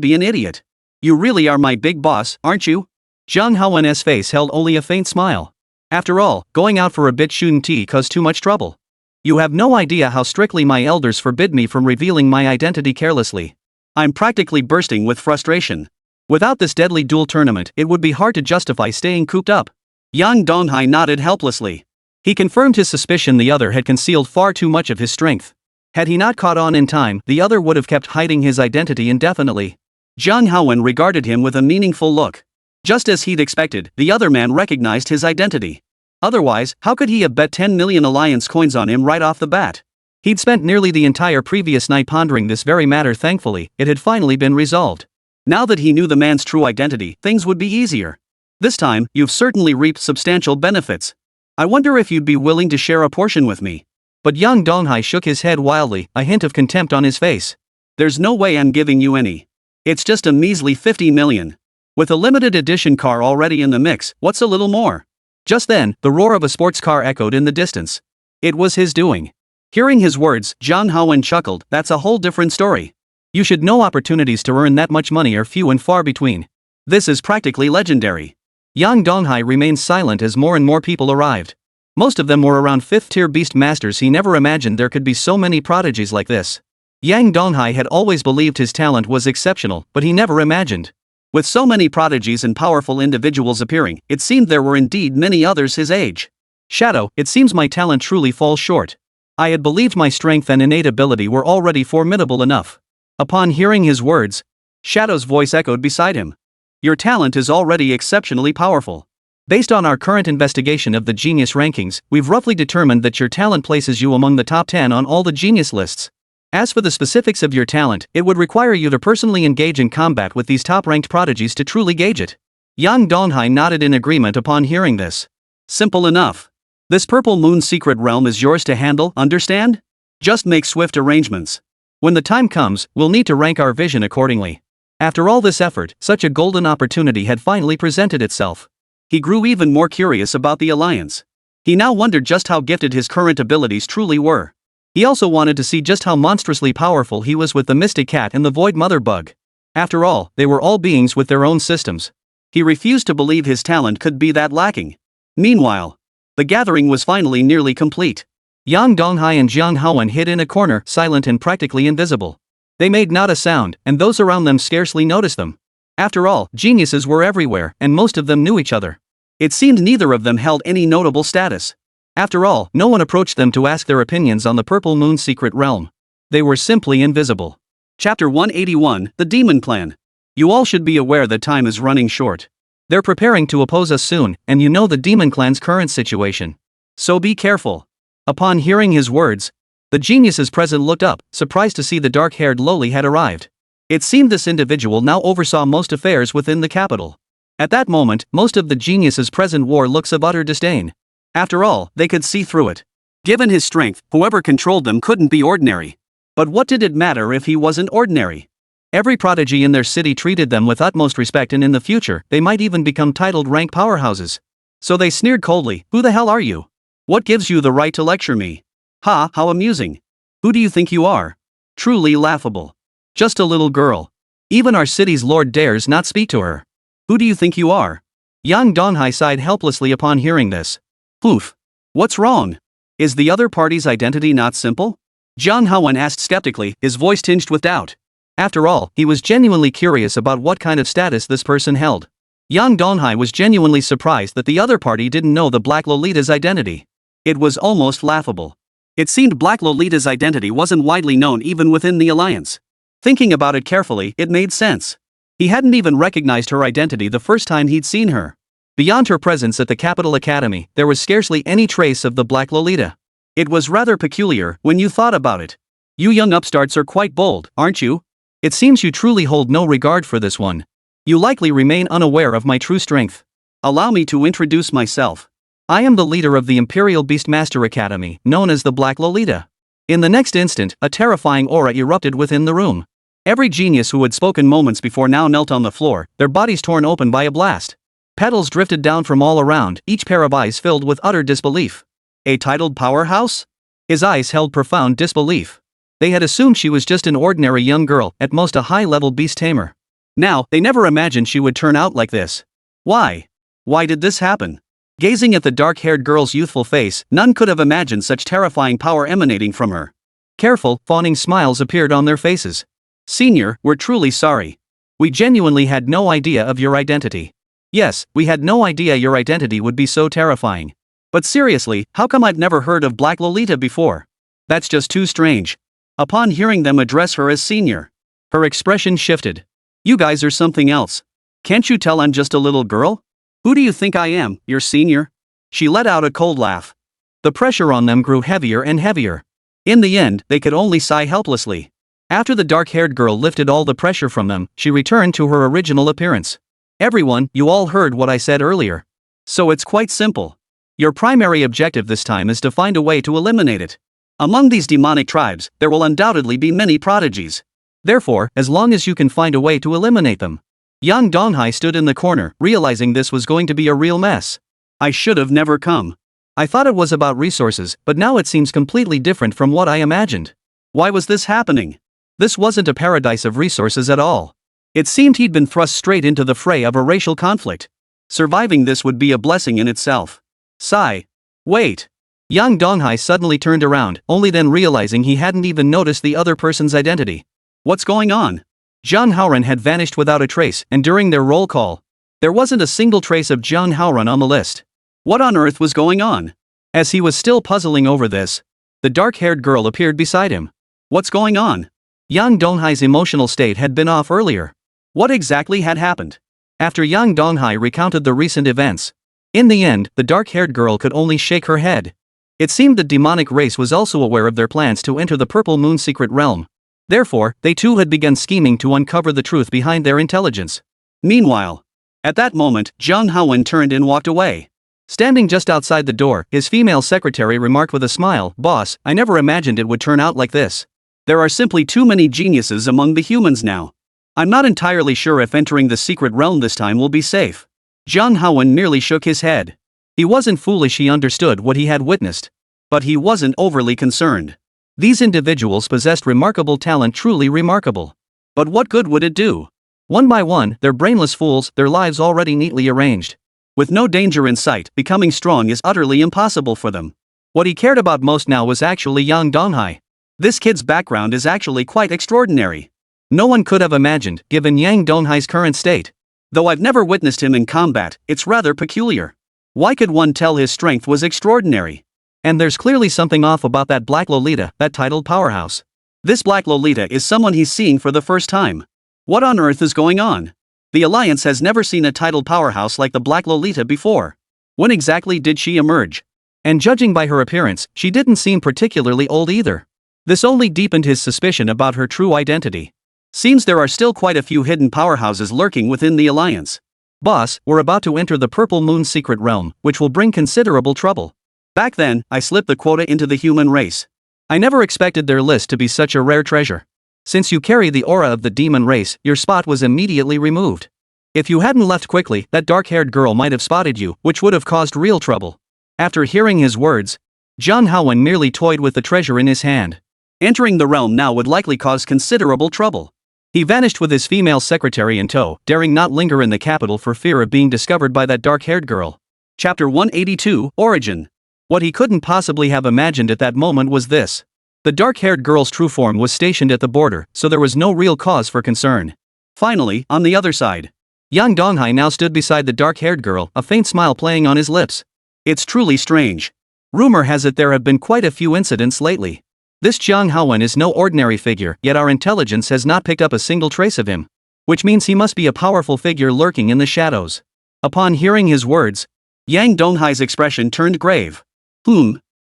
be an idiot. You really are my big boss, aren't you? John Howen's face held only a faint smile. After all, going out for a bit shouldn't cause too much trouble. You have no idea how strictly my elders forbid me from revealing my identity carelessly. I'm practically bursting with frustration. Without this deadly duel tournament, it would be hard to justify staying cooped up. Yang Donghai nodded helplessly. He confirmed his suspicion the other had concealed far too much of his strength. Had he not caught on in time, the other would have kept hiding his identity indefinitely. John Howen regarded him with a meaningful look. Just as he'd expected, the other man recognized his identity. Otherwise, how could he have bet 10 million alliance coins on him right off the bat? He'd spent nearly the entire previous night pondering this very matter. Thankfully, it had finally been resolved. Now that he knew the man's true identity, things would be easier. This time, you've certainly reaped substantial benefits. I wonder if you'd be willing to share a portion with me. But young Donghai shook his head wildly, a hint of contempt on his face. There's no way I'm giving you any. It's just a measly 50 million. With a limited edition car already in the mix, what's a little more? Just then, the roar of a sports car echoed in the distance. It was his doing. Hearing his words, Zhang Haowen chuckled. That's a whole different story. You should know opportunities to earn that much money are few and far between. This is practically legendary. Yang Donghai remained silent as more and more people arrived. Most of them were around 5th-tier beast masters. He never imagined there could be so many prodigies like this. Yang Donghai had always believed his talent was exceptional, but he never imagined. With so many prodigies and powerful individuals appearing, it seemed there were indeed many others his age. Shadow, it seems my talent truly falls short. I had believed my strength and innate ability were already formidable enough. Upon hearing his words, Shadow's voice echoed beside him. Your talent is already exceptionally powerful. Based on our current investigation of the genius rankings, we've roughly determined that your talent places you among the top 10 on all the genius lists. As for the specifics of your talent, it would require you to personally engage in combat with these top-ranked prodigies to truly gauge it. Yang Donghai nodded in agreement upon hearing this. Simple enough. This Purple Moon secret realm is yours to handle, understand? Just make swift arrangements. When the time comes, we'll need to rank our vision accordingly. After all this effort, such a golden opportunity had finally presented itself. He grew even more curious about the alliance. He now wondered just how gifted his current abilities truly were. He also wanted to see just how monstrously powerful he was with the Mystic Cat and the Void Mother Bug. After all, they were all beings with their own systems. He refused to believe his talent could be that lacking. Meanwhile, the gathering was finally nearly complete. Yang Donghai and Zhang Haowen hid in a corner, silent and practically invisible. They made not a sound, and those around them scarcely noticed them. After all, geniuses were everywhere, and most of them knew each other. It seemed neither of them held any notable status. After all, no one approached them to ask their opinions on the Purple Moon secret realm. They were simply invisible. Chapter 181, The Demon Clan. You all should be aware that time is running short. They're preparing to oppose us soon, and you know the Demon Clan's current situation. So be careful. Upon hearing his words, the geniuses present looked up, surprised to see the dark-haired lowly had arrived. It seemed this individual now oversaw most affairs within the capital. At that moment, most of the geniuses present wore looks of utter disdain. After all, they could see through it. Given his strength, whoever controlled them couldn't be ordinary. But what did it matter if he wasn't ordinary? Every prodigy in their city treated them with utmost respect, and in the future, they might even become titled rank powerhouses. So they sneered coldly, "Who the hell are you? What gives you the right to lecture me? Ha, how amusing. Who do you think you are? Truly laughable. Just a little girl. Even our city's lord dares not speak to her. Who do you think you are?" Yang Donghai sighed helplessly upon hearing this. Oof. What's wrong? Is the other party's identity not simple? Zhang Haowen asked skeptically, his voice tinged with doubt. After all, he was genuinely curious about what kind of status this person held. Yang Donghai was genuinely surprised that the other party didn't know the Black Lolita's identity. It was almost laughable. It seemed Black Lolita's identity wasn't widely known even within the alliance. Thinking about it carefully, it made sense. He hadn't even recognized her identity the first time he'd seen her. Beyond her presence at the Capital Academy, there was scarcely any trace of the Black Lolita. It was rather peculiar when you thought about it. You young upstarts are quite bold, aren't you? It seems you truly hold no regard for this one. You likely remain unaware of my true strength. Allow me to introduce myself. I am the leader of the Imperial Beastmaster Academy, known as the Black Lolita. In the next instant, a terrifying aura erupted within the room. Every genius who had spoken moments before now knelt on the floor, their bodies torn open by a blast. Petals drifted down from all around, each pair of eyes filled with utter disbelief. A titled powerhouse? His eyes held profound disbelief. They had assumed she was just an ordinary young girl, at most a high-level beast tamer. Now, they never imagined she would turn out like this. Why? Why did this happen? Gazing at the dark-haired girl's youthful face, none could have imagined such terrifying power emanating from her. Careful, fawning smiles appeared on their faces. "Senior, we're truly sorry. We genuinely had no idea of your identity. Yes, we had no idea your identity would be so terrifying. But seriously, how come I've never heard of Black Lolita before? That's just too strange." Upon hearing them address her as senior, her expression shifted. "You guys are something else. Can't you tell I'm just a little girl? Who do you think I am, your senior?" She let out a cold laugh. The pressure on them grew heavier and heavier. In the end, they could only sigh helplessly. After the dark-haired girl lifted all the pressure from them, she returned to her original appearance. Everyone, you all heard what I said earlier. So it's quite simple. Your primary objective this time is to find a way to eliminate it. Among these demonic tribes, there will undoubtedly be many prodigies. Therefore, as long as you can find a way to eliminate them. Yang Donghai stood in the corner, realizing this was going to be a real mess. I should have never come. I thought it was about resources, but now it seems completely different from what I imagined. Why was this happening? This wasn't a paradise of resources at all. It seemed he'd been thrust straight into the fray of a racial conflict. Surviving this would be a blessing in itself. Sigh. Wait. Yang Donghai suddenly turned around, only then realizing he hadn't even noticed the other person's identity. What's going on? Zhang Haoran had vanished without a trace, and during their roll call, there wasn't a single trace of Zhang Haoran on the list. What on earth was going on? As he was still puzzling over this, the dark-haired girl appeared beside him. What's going on? Yang Donghai's emotional state had been off earlier. What exactly had happened? After Yang Donghai recounted the recent events, in the end, the dark-haired girl could only shake her head. It seemed the demonic race was also aware of their plans to enter the Purple Moon secret realm. Therefore, they too had begun scheming to uncover the truth behind their intelligence. Meanwhile, at that moment, Zhang Haowen turned and walked away. Standing just outside the door, his female secretary remarked with a smile, "Boss, I never imagined it would turn out like this. There are simply too many geniuses among the humans now. I'm not entirely sure if entering the secret realm this time will be safe." Zhang Haowen merely shook his head. He wasn't foolish, he understood what he had witnessed. But he wasn't overly concerned. These individuals possessed remarkable talent, truly remarkable. But what good would it do? One by one, they're brainless fools, their lives already neatly arranged. With no danger in sight, becoming strong is utterly impossible for them. What he cared about most now was actually Yang Donghai. This kid's background is actually quite extraordinary. No one could have imagined, given Yang Donghai's current state. Though I've never witnessed him in combat, it's rather peculiar. Why could one tell his strength was extraordinary? And there's clearly something off about that Black Lolita, that titled powerhouse. This Black Lolita is someone he's seeing for the first time. What on earth is going on? The Alliance has never seen a titled powerhouse like the Black Lolita before. When exactly did she emerge? And judging by her appearance, she didn't seem particularly old either. This only deepened his suspicion about her true identity. Seems there are still quite a few hidden powerhouses lurking within the Alliance. Boss, we're about to enter the Purple Moon secret realm, which will bring considerable trouble. Back then, I slipped the quota into the human race. I never expected their list to be such a rare treasure. Since you carry the aura of the demon race, your spot was immediately removed. If you hadn't left quickly, that dark-haired girl might have spotted you, which would have caused real trouble. After hearing his words, Zhang Haowen merely toyed with the treasure in his hand. Entering the realm now would likely cause considerable trouble. He vanished with his female secretary in tow, daring not linger in the capital for fear of being discovered by that dark-haired girl. Chapter 182, Origin. What he couldn't possibly have imagined at that moment was this. The dark-haired girl's true form was stationed at the border, so there was no real cause for concern. Finally, on the other side, Yang Donghai now stood beside the dark-haired girl, a faint smile playing on his lips. It's truly strange. Rumor has it there have been quite a few incidents lately. This Zhang Haowen is no ordinary figure, yet our intelligence has not picked up a single trace of him. Which means he must be a powerful figure lurking in the shadows. Upon hearing his words, Yang Donghai's expression turned grave.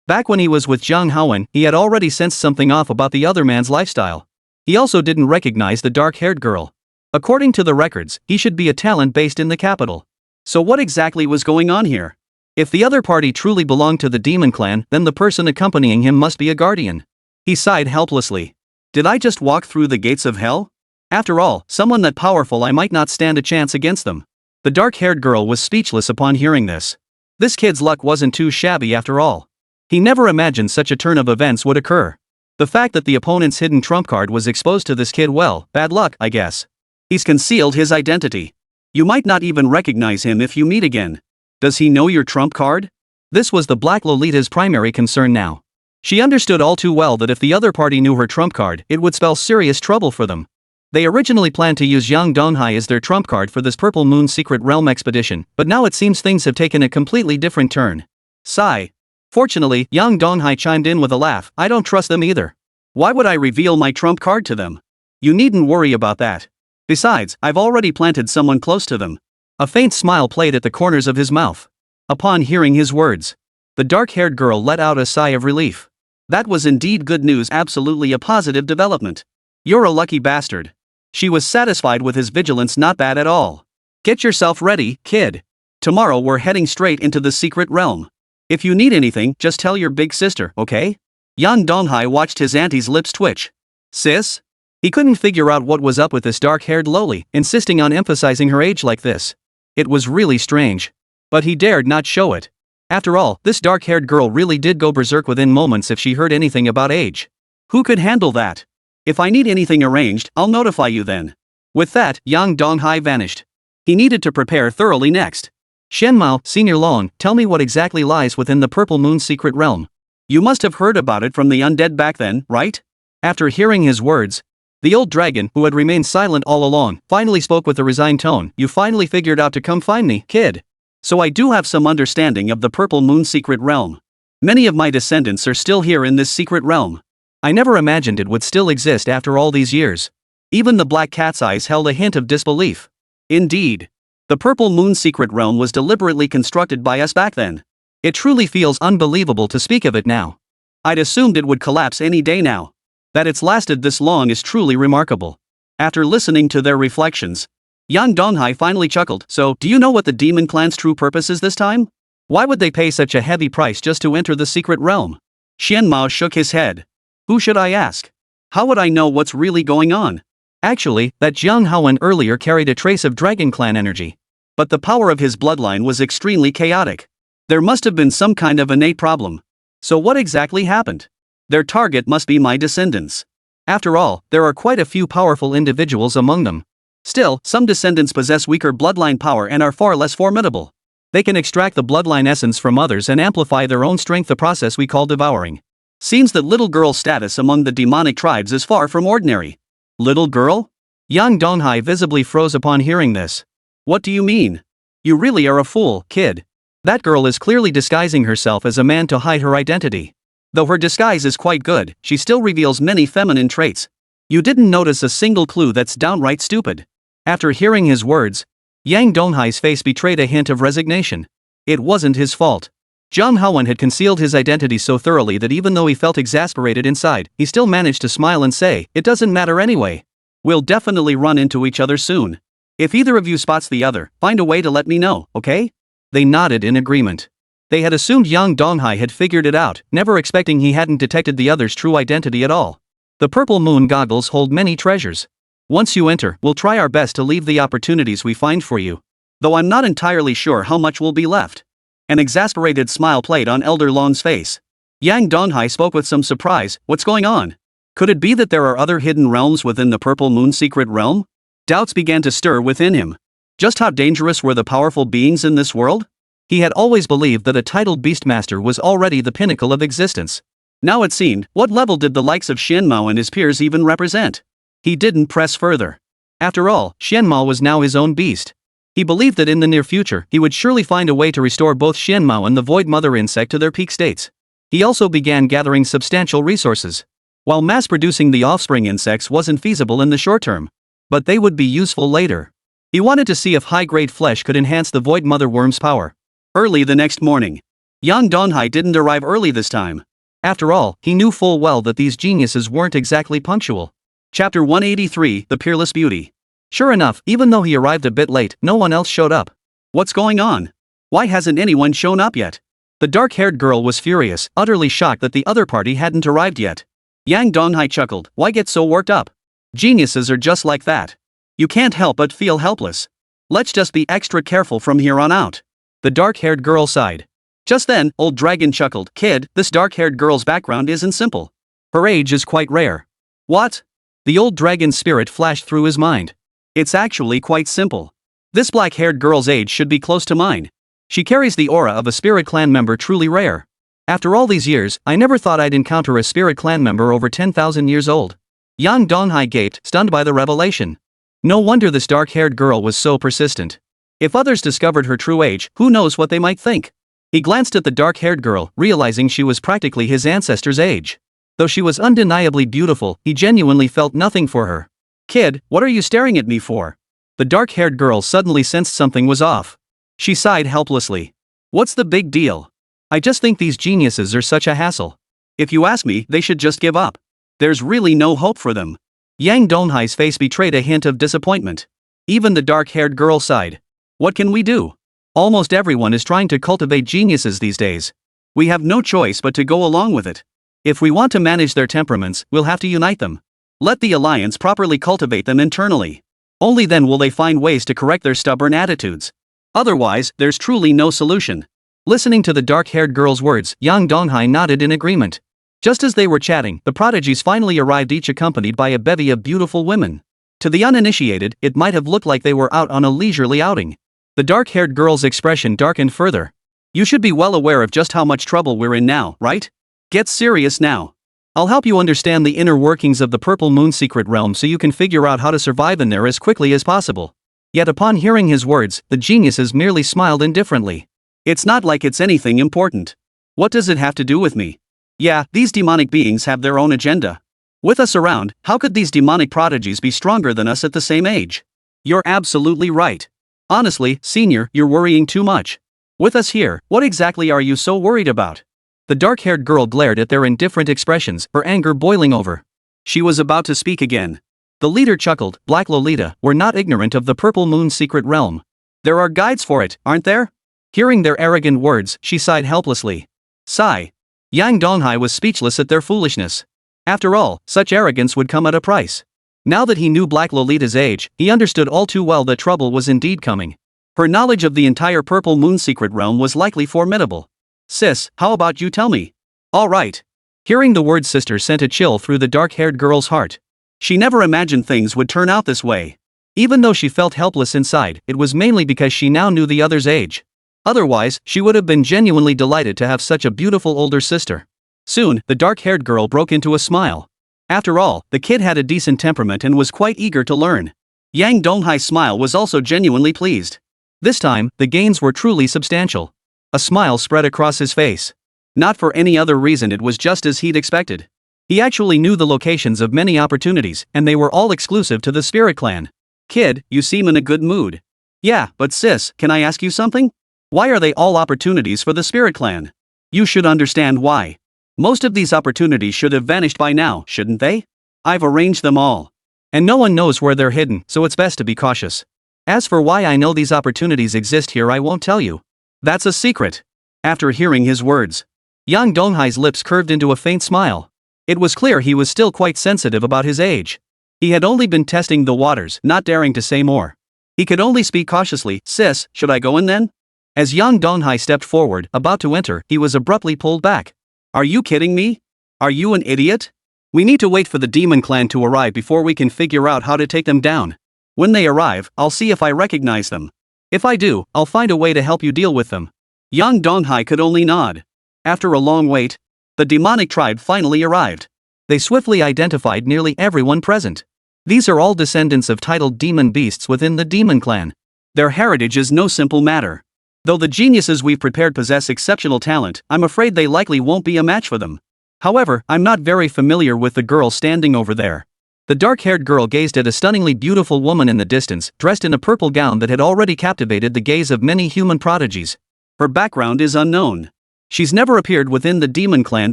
Back when he was with Zhang Haowen, he had already sensed something off about the other man's lifestyle. He also didn't recognize the dark-haired girl. According to the records, he should be a talent based in the capital. So what exactly was going on here? If the other party truly belonged to the demon clan, then the person accompanying him must be a guardian. He sighed helplessly. Did I just walk through the gates of hell? After all, someone that powerful, I might not stand a chance against them. The dark-haired girl was speechless upon hearing this. This kid's luck wasn't too shabby after all. He never imagined such a turn of events would occur. The fact that the opponent's hidden trump card was exposed to this kid, well, bad luck, I guess. He's concealed his identity. You might not even recognize him if you meet again. Does he know your trump card? This was the Black Lolita's primary concern now. She understood all too well that if the other party knew her trump card, it would spell serious trouble for them. They originally planned to use Yang Donghai as their trump card for this Purple Moon secret realm expedition, but now it seems things have taken a completely different turn. Sigh. Fortunately, Yang Donghai chimed in with a laugh. I don't trust them either. Why would I reveal my trump card to them? You needn't worry about that. Besides, I've already planted someone close to them. A faint smile played at the corners of his mouth. Upon hearing his words, the dark-haired girl let out a sigh of relief. That was indeed good news, absolutely a positive development. You're a lucky bastard. She was satisfied with his vigilance, not bad at all. Get yourself ready, kid. Tomorrow we're heading straight into the secret realm. If you need anything, just tell your big sister, okay? Yang Donghai watched his auntie's lips twitch. Sis? He couldn't figure out what was up with this dark-haired lowly, insisting on emphasizing her age like this. It was really strange. But he dared not show it. After all, this dark-haired girl really did go berserk within moments if she heard anything about age. Who could handle that? If I need anything arranged, I'll notify you then. With that, Yang Donghai vanished. He needed to prepare thoroughly next. Shenmao, Senior Long, tell me what exactly lies within the Purple Moon's secret realm. You must have heard about it from the undead back then, right? After hearing his words, the old dragon, who had remained silent all along, finally spoke with a resigned tone. You finally figured out to come find me, kid. So I do have some understanding of the Purple Moon's secret realm. Many of my descendants are still here in this secret realm. I never imagined it would still exist after all these years. Even the black cat's eyes held a hint of disbelief. Indeed. The Purple Moon's secret realm was deliberately constructed by us back then. It truly feels unbelievable to speak of it now. I'd assumed it would collapse any day now. That it's lasted this long is truly remarkable. After listening to their reflections, Yang Donghai finally chuckled. So, do you know what the demon clan's true purpose is this time? Why would they pay such a heavy price just to enter the secret realm? Xianmao shook his head. Who should I ask? How would I know what's really going on? Actually, that Jiang Haowen earlier carried a trace of Dragon Clan energy. But the power of his bloodline was extremely chaotic. There must have been some kind of innate problem. So what exactly happened? Their target must be my descendants. After all, there are quite a few powerful individuals among them. Still, some descendants possess weaker bloodline power and are far less formidable. They can extract the bloodline essence from others and amplify their own strength, the process we call devouring. Seems that little girl's status among the demonic tribes is far from ordinary. Little girl? Yang Donghai visibly froze upon hearing this. What do you mean? You really are a fool, kid. That girl is clearly disguising herself as a man to hide her identity. Though her disguise is quite good, she still reveals many feminine traits. You didn't notice a single clue? That's downright stupid. After hearing his words, Yang Donghai's face betrayed a hint of resignation. It wasn't his fault. Jiang Haowen had concealed his identity so thoroughly that even though he felt exasperated inside, he still managed to smile and say, it doesn't matter anyway. We'll definitely run into each other soon. If either of you spots the other, find a way to let me know, okay? They nodded in agreement. They had assumed Yang Donghai had figured it out, never expecting he hadn't detected the other's true identity at all. The Purple Moon goggles hold many treasures. Once you enter, we'll try our best to leave the opportunities we find for you. Though I'm not entirely sure how much will be left. An exasperated smile played on Elder Long's face. Yang Donghai spoke with some surprise. What's going on? Could it be that there are other hidden realms within the Purple Moon's secret realm? Doubts began to stir within him. Just how dangerous were the powerful beings in this world? He had always believed that a titled Beastmaster was already the pinnacle of existence. Now it seemed, what level did the likes of Xianmao and his peers even represent? He didn't press further. After all, Xianmao was now his own beast. He believed that in the near future, he would surely find a way to restore both Xianmao and the Void Mother Insect to their peak states. He also began gathering substantial resources. While mass-producing the offspring insects wasn't feasible in the short term, but they would be useful later. He wanted to see if high-grade flesh could enhance the Void Mother Worm's power. Early the next morning. Yang Donghai didn't arrive early this time. After all, he knew full well that these geniuses weren't exactly punctual. Chapter 183, The Peerless Beauty. Sure enough, even though he arrived a bit late, no one else showed up. What's going on? Why hasn't anyone shown up yet? The dark-haired girl was furious, utterly shocked that the other party hadn't arrived yet. Yang Donghai chuckled. Why get so worked up? Geniuses are just like that. You can't help but feel helpless. Let's just be extra careful from here on out. The dark-haired girl sighed. Just then, Old Dragon chuckled. Kid, this dark-haired girl's background isn't simple. Her age is quite rare. What? The old dragon's spirit flashed through his mind. It's actually quite simple. This black-haired girl's age should be close to mine. She carries the aura of a spirit clan member, truly rare. After all these years, I never thought I'd encounter a spirit clan member over 10,000 years old. Yang Donghai gaped, stunned by the revelation. No wonder this dark-haired girl was so persistent. If others discovered her true age, who knows what they might think? He glanced at the dark-haired girl, realizing she was practically his ancestor's age. Though she was undeniably beautiful, he genuinely felt nothing for her. Kid, what are you staring at me for? The dark-haired girl suddenly sensed something was off. She sighed helplessly. What's the big deal? I just think these geniuses are such a hassle. If you ask me, they should just give up. There's really no hope for them. Yang Donghai's face betrayed a hint of disappointment. Even the dark-haired girl sighed. What can we do? Almost everyone is trying to cultivate geniuses these days. We have no choice but to go along with it. If we want to manage their temperaments, we'll have to unite them. Let the alliance properly cultivate them internally. Only then will they find ways to correct their stubborn attitudes. Otherwise, there's truly no solution. Listening to the dark-haired girl's words, Yang Donghai nodded in agreement. Just as they were chatting, the prodigies finally arrived, each accompanied by a bevy of beautiful women. To the uninitiated, it might have looked like they were out on a leisurely outing. The dark-haired girl's expression darkened further. You should be well aware of just how much trouble we're in now, right? Get serious now. I'll help you understand the inner workings of the Purple Moon secret realm so you can figure out how to survive in there as quickly as possible. Yet upon hearing his words, the geniuses merely smiled indifferently. It's not like it's anything important. What does it have to do with me? Yeah, these demonic beings have their own agenda. With us around, how could these demonic prodigies be stronger than us at the same age? You're absolutely right. Honestly, Senior, you're worrying too much. With us here, what exactly are you so worried about? The dark-haired girl glared at their indifferent expressions, her anger boiling over. She was about to speak again. The leader chuckled. Black Lolita, we're not ignorant of the Purple Moon secret realm. There are guides for it, aren't there? Hearing their arrogant words, she sighed helplessly. Sigh. Yang Donghai was speechless at their foolishness. After all, such arrogance would come at a price. Now that he knew Black Lolita's age, he understood all too well that trouble was indeed coming. Her knowledge of the entire Purple Moon secret realm was likely formidable. Sis, how about you tell me? All right. Hearing the word sister sent a chill through the dark-haired girl's heart. She never imagined things would turn out this way. Even though she felt helpless inside, it was mainly because she now knew the other's age. Otherwise, she would have been genuinely delighted to have such a beautiful older sister. Soon, the dark-haired girl broke into a smile. After all, the kid had a decent temperament and was quite eager to learn. Yang Donghai's smile was also genuinely pleased. This time, the gains were truly substantial. A smile spread across his face. Not for any other reason, it was just as he'd expected. He actually knew the locations of many opportunities, and they were all exclusive to the Spirit Clan. Kid, you seem in a good mood. Yeah, but sis, can I ask you something? Why are they all opportunities for the Spirit Clan? You should understand why. Most of these opportunities should have vanished by now, shouldn't they? I've arranged them all. And no one knows where they're hidden, so it's best to be cautious. As for why I know these opportunities exist here, I won't tell you. That's a secret. After hearing his words, Yang Donghai's lips curved into a faint smile. It was clear he was still quite sensitive about his age. He had only been testing the waters, not daring to say more. He could only speak cautiously. Sis, should I go in then? As Yang Donghai stepped forward, about to enter, he was abruptly pulled back. Are you kidding me? Are you an idiot? We need to wait for the demon clan to arrive before we can figure out how to take them down. When they arrive, I'll see if I recognize them. If I do, I'll find a way to help you deal with them. Yang Donghai could only nod. After a long wait, the demonic tribe finally arrived. They swiftly identified nearly everyone present. These are all descendants of titled demon beasts within the demon clan. Their heritage is no simple matter. Though the geniuses we've prepared possess exceptional talent, I'm afraid they likely won't be a match for them. However, I'm not very familiar with the girl standing over there. The dark-haired girl gazed at a stunningly beautiful woman in the distance, dressed in a purple gown that had already captivated the gaze of many human prodigies. Her background is unknown. She's never appeared within the demon clan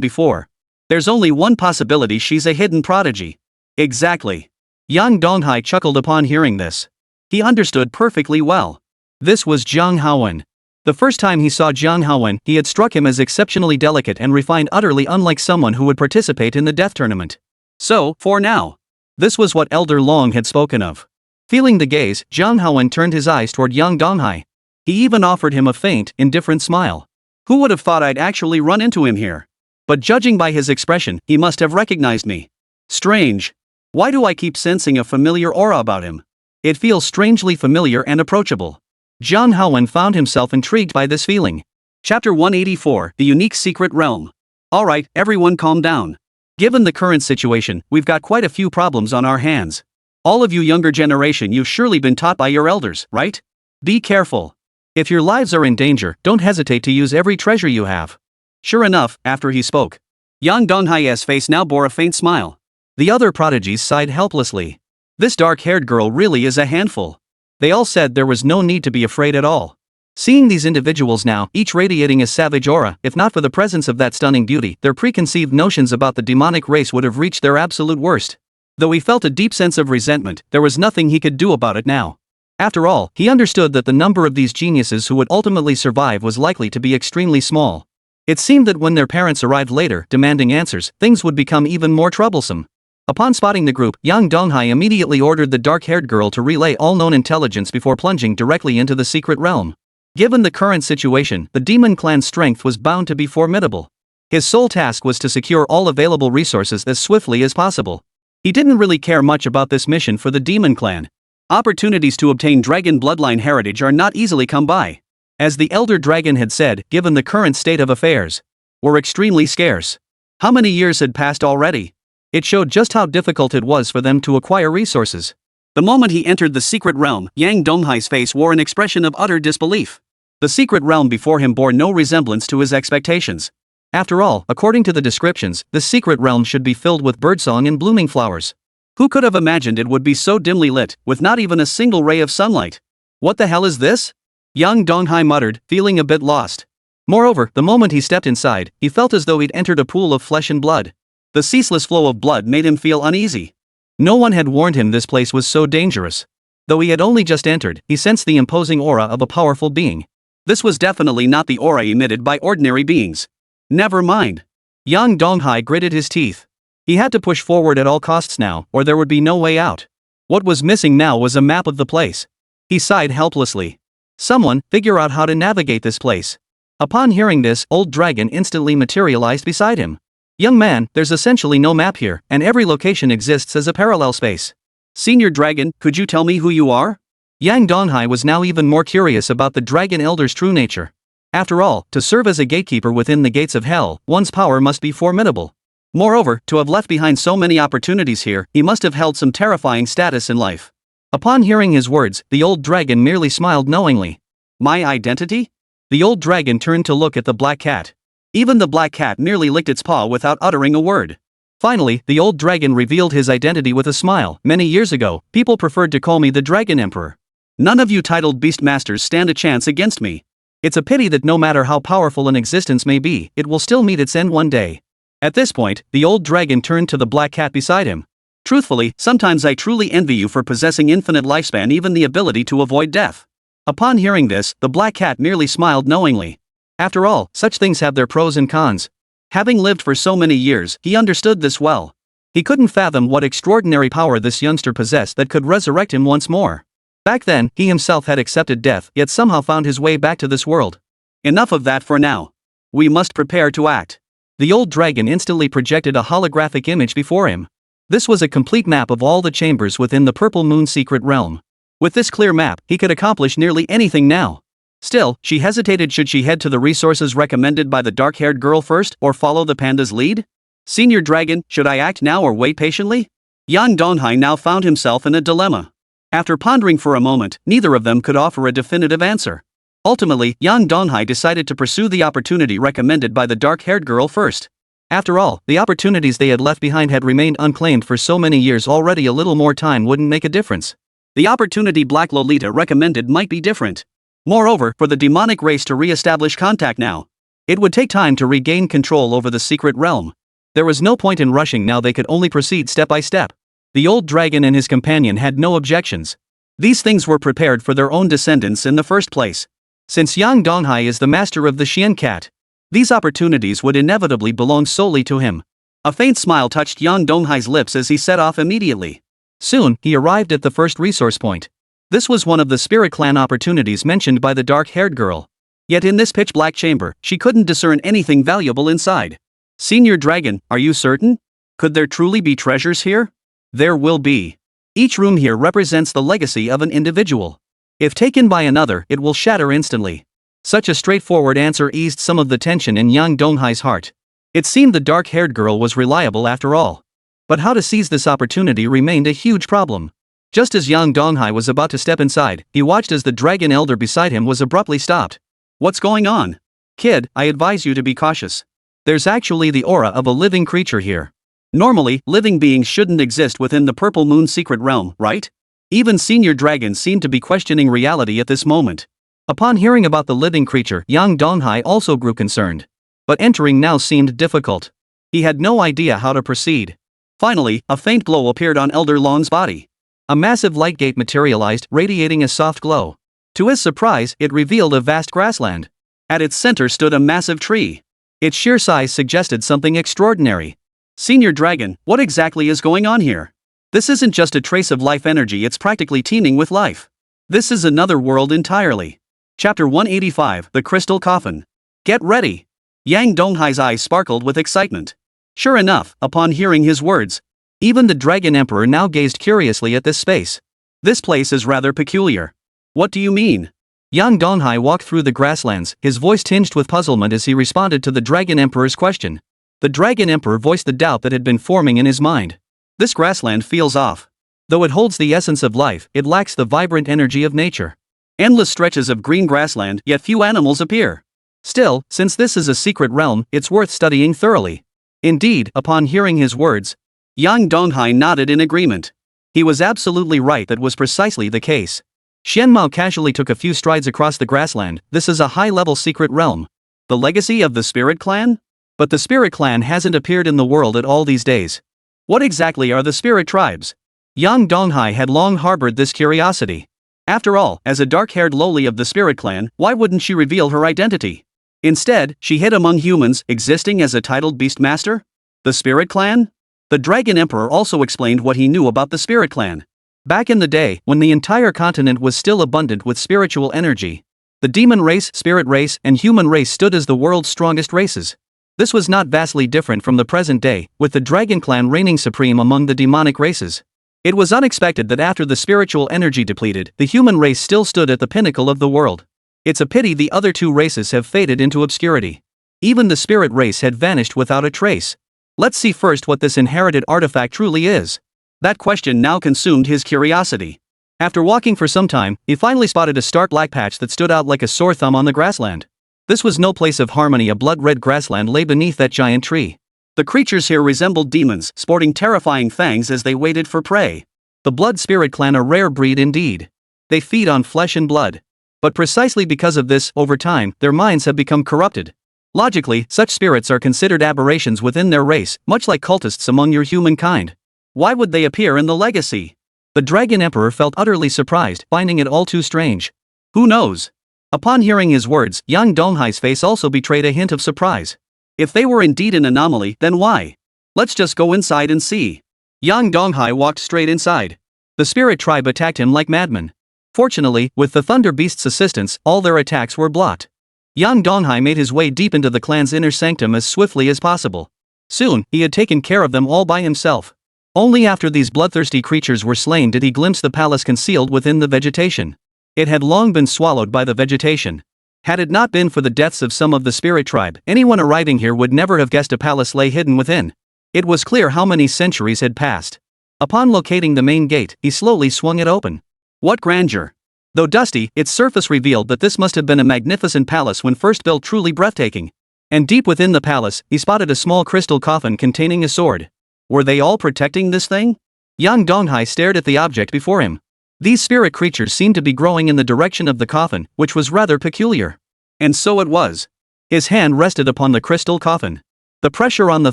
before. There's only one possibility: she's a hidden prodigy. Exactly. Yang Donghai chuckled upon hearing this. He understood perfectly well. This was Jiang Haowen. The first time he saw Jiang Haowen, he had struck him as exceptionally delicate and refined, utterly unlike someone who would participate in the death tournament. So, for now, this was what Elder Long had spoken of. Feeling the gaze, Jiang Haowen turned his eyes toward Yang Donghai. He even offered him a faint, indifferent smile. Who would have thought I'd actually run into him here? But judging by his expression, he must have recognized me. Strange. Why do I keep sensing a familiar aura about him? It feels strangely familiar and approachable. Jiang Haowen found himself intrigued by this feeling. Chapter 184, The Unique Secret Realm. Alright, everyone calm down. Given the current situation, we've got quite a few problems on our hands. All of you younger generation, you've surely been taught by your elders, right? Be careful. If your lives are in danger, don't hesitate to use every treasure you have. Sure enough, after he spoke, Yang Donghai's face now bore a faint smile. The other prodigies sighed helplessly. This dark-haired girl really is a handful. They all said there was no need to be afraid at all. Seeing these individuals now, each radiating a savage aura, if not for the presence of that stunning beauty, their preconceived notions about the demonic race would have reached their absolute worst. Though he felt a deep sense of resentment, there was nothing he could do about it now. After all, he understood that the number of these geniuses who would ultimately survive was likely to be extremely small. It seemed that when their parents arrived later, demanding answers, things would become even more troublesome. Upon spotting the group, Yang Donghai immediately ordered the dark-haired girl to relay all known intelligence before plunging directly into the secret realm. Given the current situation, the demon clan's strength was bound to be formidable. His sole task was to secure all available resources as swiftly as possible. He didn't really care much about this mission for the demon clan. Opportunities to obtain dragon bloodline heritage are not easily come by. As the elder dragon had said, given the current state of affairs, were extremely scarce. How many years had passed already? It showed just how difficult it was for them to acquire resources. The moment he entered the secret realm, Yang Donghai's face wore an expression of utter disbelief. The secret realm before him bore no resemblance to his expectations. After all, according to the descriptions, the secret realm should be filled with birdsong and blooming flowers. Who could have imagined it would be so dimly lit, with not even a single ray of sunlight? What the hell is this? Yang Donghai muttered, feeling a bit lost. Moreover, the moment he stepped inside, he felt as though he'd entered a pool of flesh and blood. The ceaseless flow of blood made him feel uneasy. No one had warned him this place was so dangerous. Though he had only just entered, he sensed the imposing aura of a powerful being. This was definitely not the aura emitted by ordinary beings. Never mind. Yang Donghai gritted his teeth. He had to push forward at all costs now, or there would be no way out. What was missing now was a map of the place. He sighed helplessly. Someone, figure out how to navigate this place. Upon hearing this, Old Dragon instantly materialized beside him. Young man, there's essentially no map here, and every location exists as a parallel space. Senior Dragon, could you tell me who you are? Yang Donghai was now even more curious about the Dragon Elder's true nature. After all, to serve as a gatekeeper within the gates of hell, one's power must be formidable. Moreover, to have left behind so many opportunities here, he must have held some terrifying status in life. Upon hearing his words, the old dragon merely smiled knowingly. My identity? The old dragon turned to look at the black cat. Even the black cat merely licked its paw without uttering a word. Finally, the old dragon revealed his identity with a smile. Many years ago, people preferred to call me the Dragon Emperor. None of you titled beastmasters stand a chance against me. It's a pity that no matter how powerful an existence may be, it will still meet its end one day. At this point, the old dragon turned to the black cat beside him. Truthfully, sometimes I truly envy you for possessing infinite lifespan, even the ability to avoid death. Upon hearing this, the black cat merely smiled knowingly. After all, such things have their pros and cons. Having lived for so many years, he understood this well. He couldn't fathom what extraordinary power this youngster possessed that could resurrect him once more. Back then, he himself had accepted death, yet somehow found his way back to this world. Enough of that for now. We must prepare to act. The old dragon instantly projected a holographic image before him. This was a complete map of all the chambers within the Purple Moon secret realm. With this clear map, he could accomplish nearly anything now. Still, she hesitated. Should she head to the resources recommended by the dark-haired girl first, or follow the panda's lead? Senior Dragon, should I act now or wait patiently? Yang Donghai now found himself in a dilemma. After pondering for a moment, neither of them could offer a definitive answer. Ultimately, Yang Donghai decided to pursue the opportunity recommended by the dark-haired girl first. After all, the opportunities they had left behind had remained unclaimed for so many years already. A little more time wouldn't make a difference. The opportunity Black Lolita recommended might be different. Moreover, for the demonic race to re-establish contact now, it would take time to regain control over the secret realm. There was no point in rushing now. They could only proceed step by step. The old dragon and his companion had no objections. These things were prepared for their own descendants in the first place. Since Yang Donghai is the master of the Xian cat, these opportunities would inevitably belong solely to him. A faint smile touched Yang Donghai's lips as he set off immediately. Soon, he arrived at the first resource point. This was one of the Spirit Clan opportunities mentioned by the dark-haired girl. Yet in this pitch-black chamber, she couldn't discern anything valuable inside. Senior Dragon, are you certain? Could there truly be treasures here? There will be. Each room here represents the legacy of an individual. If taken by another, it will shatter instantly. Such a straightforward answer eased some of the tension in Yang Donghai's heart. It seemed the dark-haired girl was reliable after all. But how to seize this opportunity remained a huge problem. Just as Yang Donghai was about to step inside, he watched as the dragon elder beside him was abruptly stopped. What's going on? Kid, I advise you to be cautious. There's actually the aura of a living creature here. Normally, living beings shouldn't exist within the Purple Moon secret realm, right? Even Senior Dragon seemed to be questioning reality at this moment. Upon hearing about the living creature, Yang Donghai also grew concerned. But entering now seemed difficult. He had no idea how to proceed. Finally, a faint glow appeared on Elder Long's body. A massive light gate materialized, radiating a soft glow. To his surprise, it revealed a vast grassland. At its center stood a massive tree. Its sheer size suggested something extraordinary. Senior Dragon, what exactly is going on here? This isn't just a trace of life energy, it's practically teeming with life. This is another world entirely. Chapter 185, The Crystal Coffin. Get ready! Yang Donghai's eyes sparkled with excitement. Sure enough, upon hearing his words, even the Dragon Emperor now gazed curiously at this space. This place is rather peculiar. What do you mean? Yang Donghai walked through the grasslands, his voice tinged with puzzlement as he responded to the Dragon Emperor's question. The Dragon Emperor voiced the doubt that had been forming in his mind. This grassland feels off. Though it holds the essence of life, it lacks the vibrant energy of nature. Endless stretches of green grassland, yet few animals appear. Still, since this is a secret realm, it's worth studying thoroughly. Indeed, upon hearing his words, Yang Donghai nodded in agreement. He was absolutely right, that was precisely the case. Xian Mao casually took a few strides across the grassland. This is a high-level secret realm. The legacy of the Spirit Clan? But the Spirit Clan hasn't appeared in the world at all these days. What exactly are the Spirit Tribes? Yang Donghai had long harbored this curiosity. After all, as a dark-haired lowly of the Spirit Clan, why wouldn't she reveal her identity? Instead, she hid among humans, existing as a titled Beastmaster? The Spirit Clan? The Dragon Emperor also explained what he knew about the Spirit Clan. Back in the day, when the entire continent was still abundant with spiritual energy, the demon race, spirit race, and human race stood as the world's strongest races. This was not vastly different from the present day, with the Dragon Clan reigning supreme among the demonic races. It was unexpected that after the spiritual energy depleted, the human race still stood at the pinnacle of the world. It's a pity the other two races have faded into obscurity. Even the spirit race had vanished without a trace. Let's see first what this inherited artifact truly is. That question now consumed his curiosity. After walking for some time, he finally spotted a stark black patch that stood out like a sore thumb on the grassland. This was no place of harmony. A blood-red grassland lay beneath that giant tree. The creatures here resembled demons, sporting terrifying fangs as they waited for prey. The Blood Spirit Clan, a rare breed indeed. They feed on flesh and blood. But precisely because of this, over time, their minds have become corrupted. Logically, such spirits are considered aberrations within their race, much like cultists among your humankind. Why would they appear in the legacy? The Dragon Emperor felt utterly surprised, finding it all too strange. Who knows? Upon hearing his words, Yang Donghai's face also betrayed a hint of surprise. If they were indeed an anomaly, then why? Let's just go inside and see. Yang Donghai walked straight inside. The spirit tribe attacked him like madmen. Fortunately, with the Thunder Beast's assistance, all their attacks were blocked. Yang Donghai made his way deep into the clan's inner sanctum as swiftly as possible. Soon, he had taken care of them all by himself. Only after these bloodthirsty creatures were slain did he glimpse the palace concealed within the vegetation. It had long been swallowed by the vegetation. Had it not been for the deaths of some of the spirit tribe, anyone arriving here would never have guessed a palace lay hidden within. It was clear how many centuries had passed. Upon locating the main gate, he slowly swung it open. What grandeur! Though dusty, its surface revealed that this must have been a magnificent palace when first built, truly breathtaking. And deep within the palace, he spotted a small crystal coffin containing a sword. Were they all protecting this thing? Yang Donghai stared at the object before him. These spirit creatures seemed to be growing in the direction of the coffin, which was rather peculiar. And so it was. His hand rested upon the crystal coffin. The pressure on the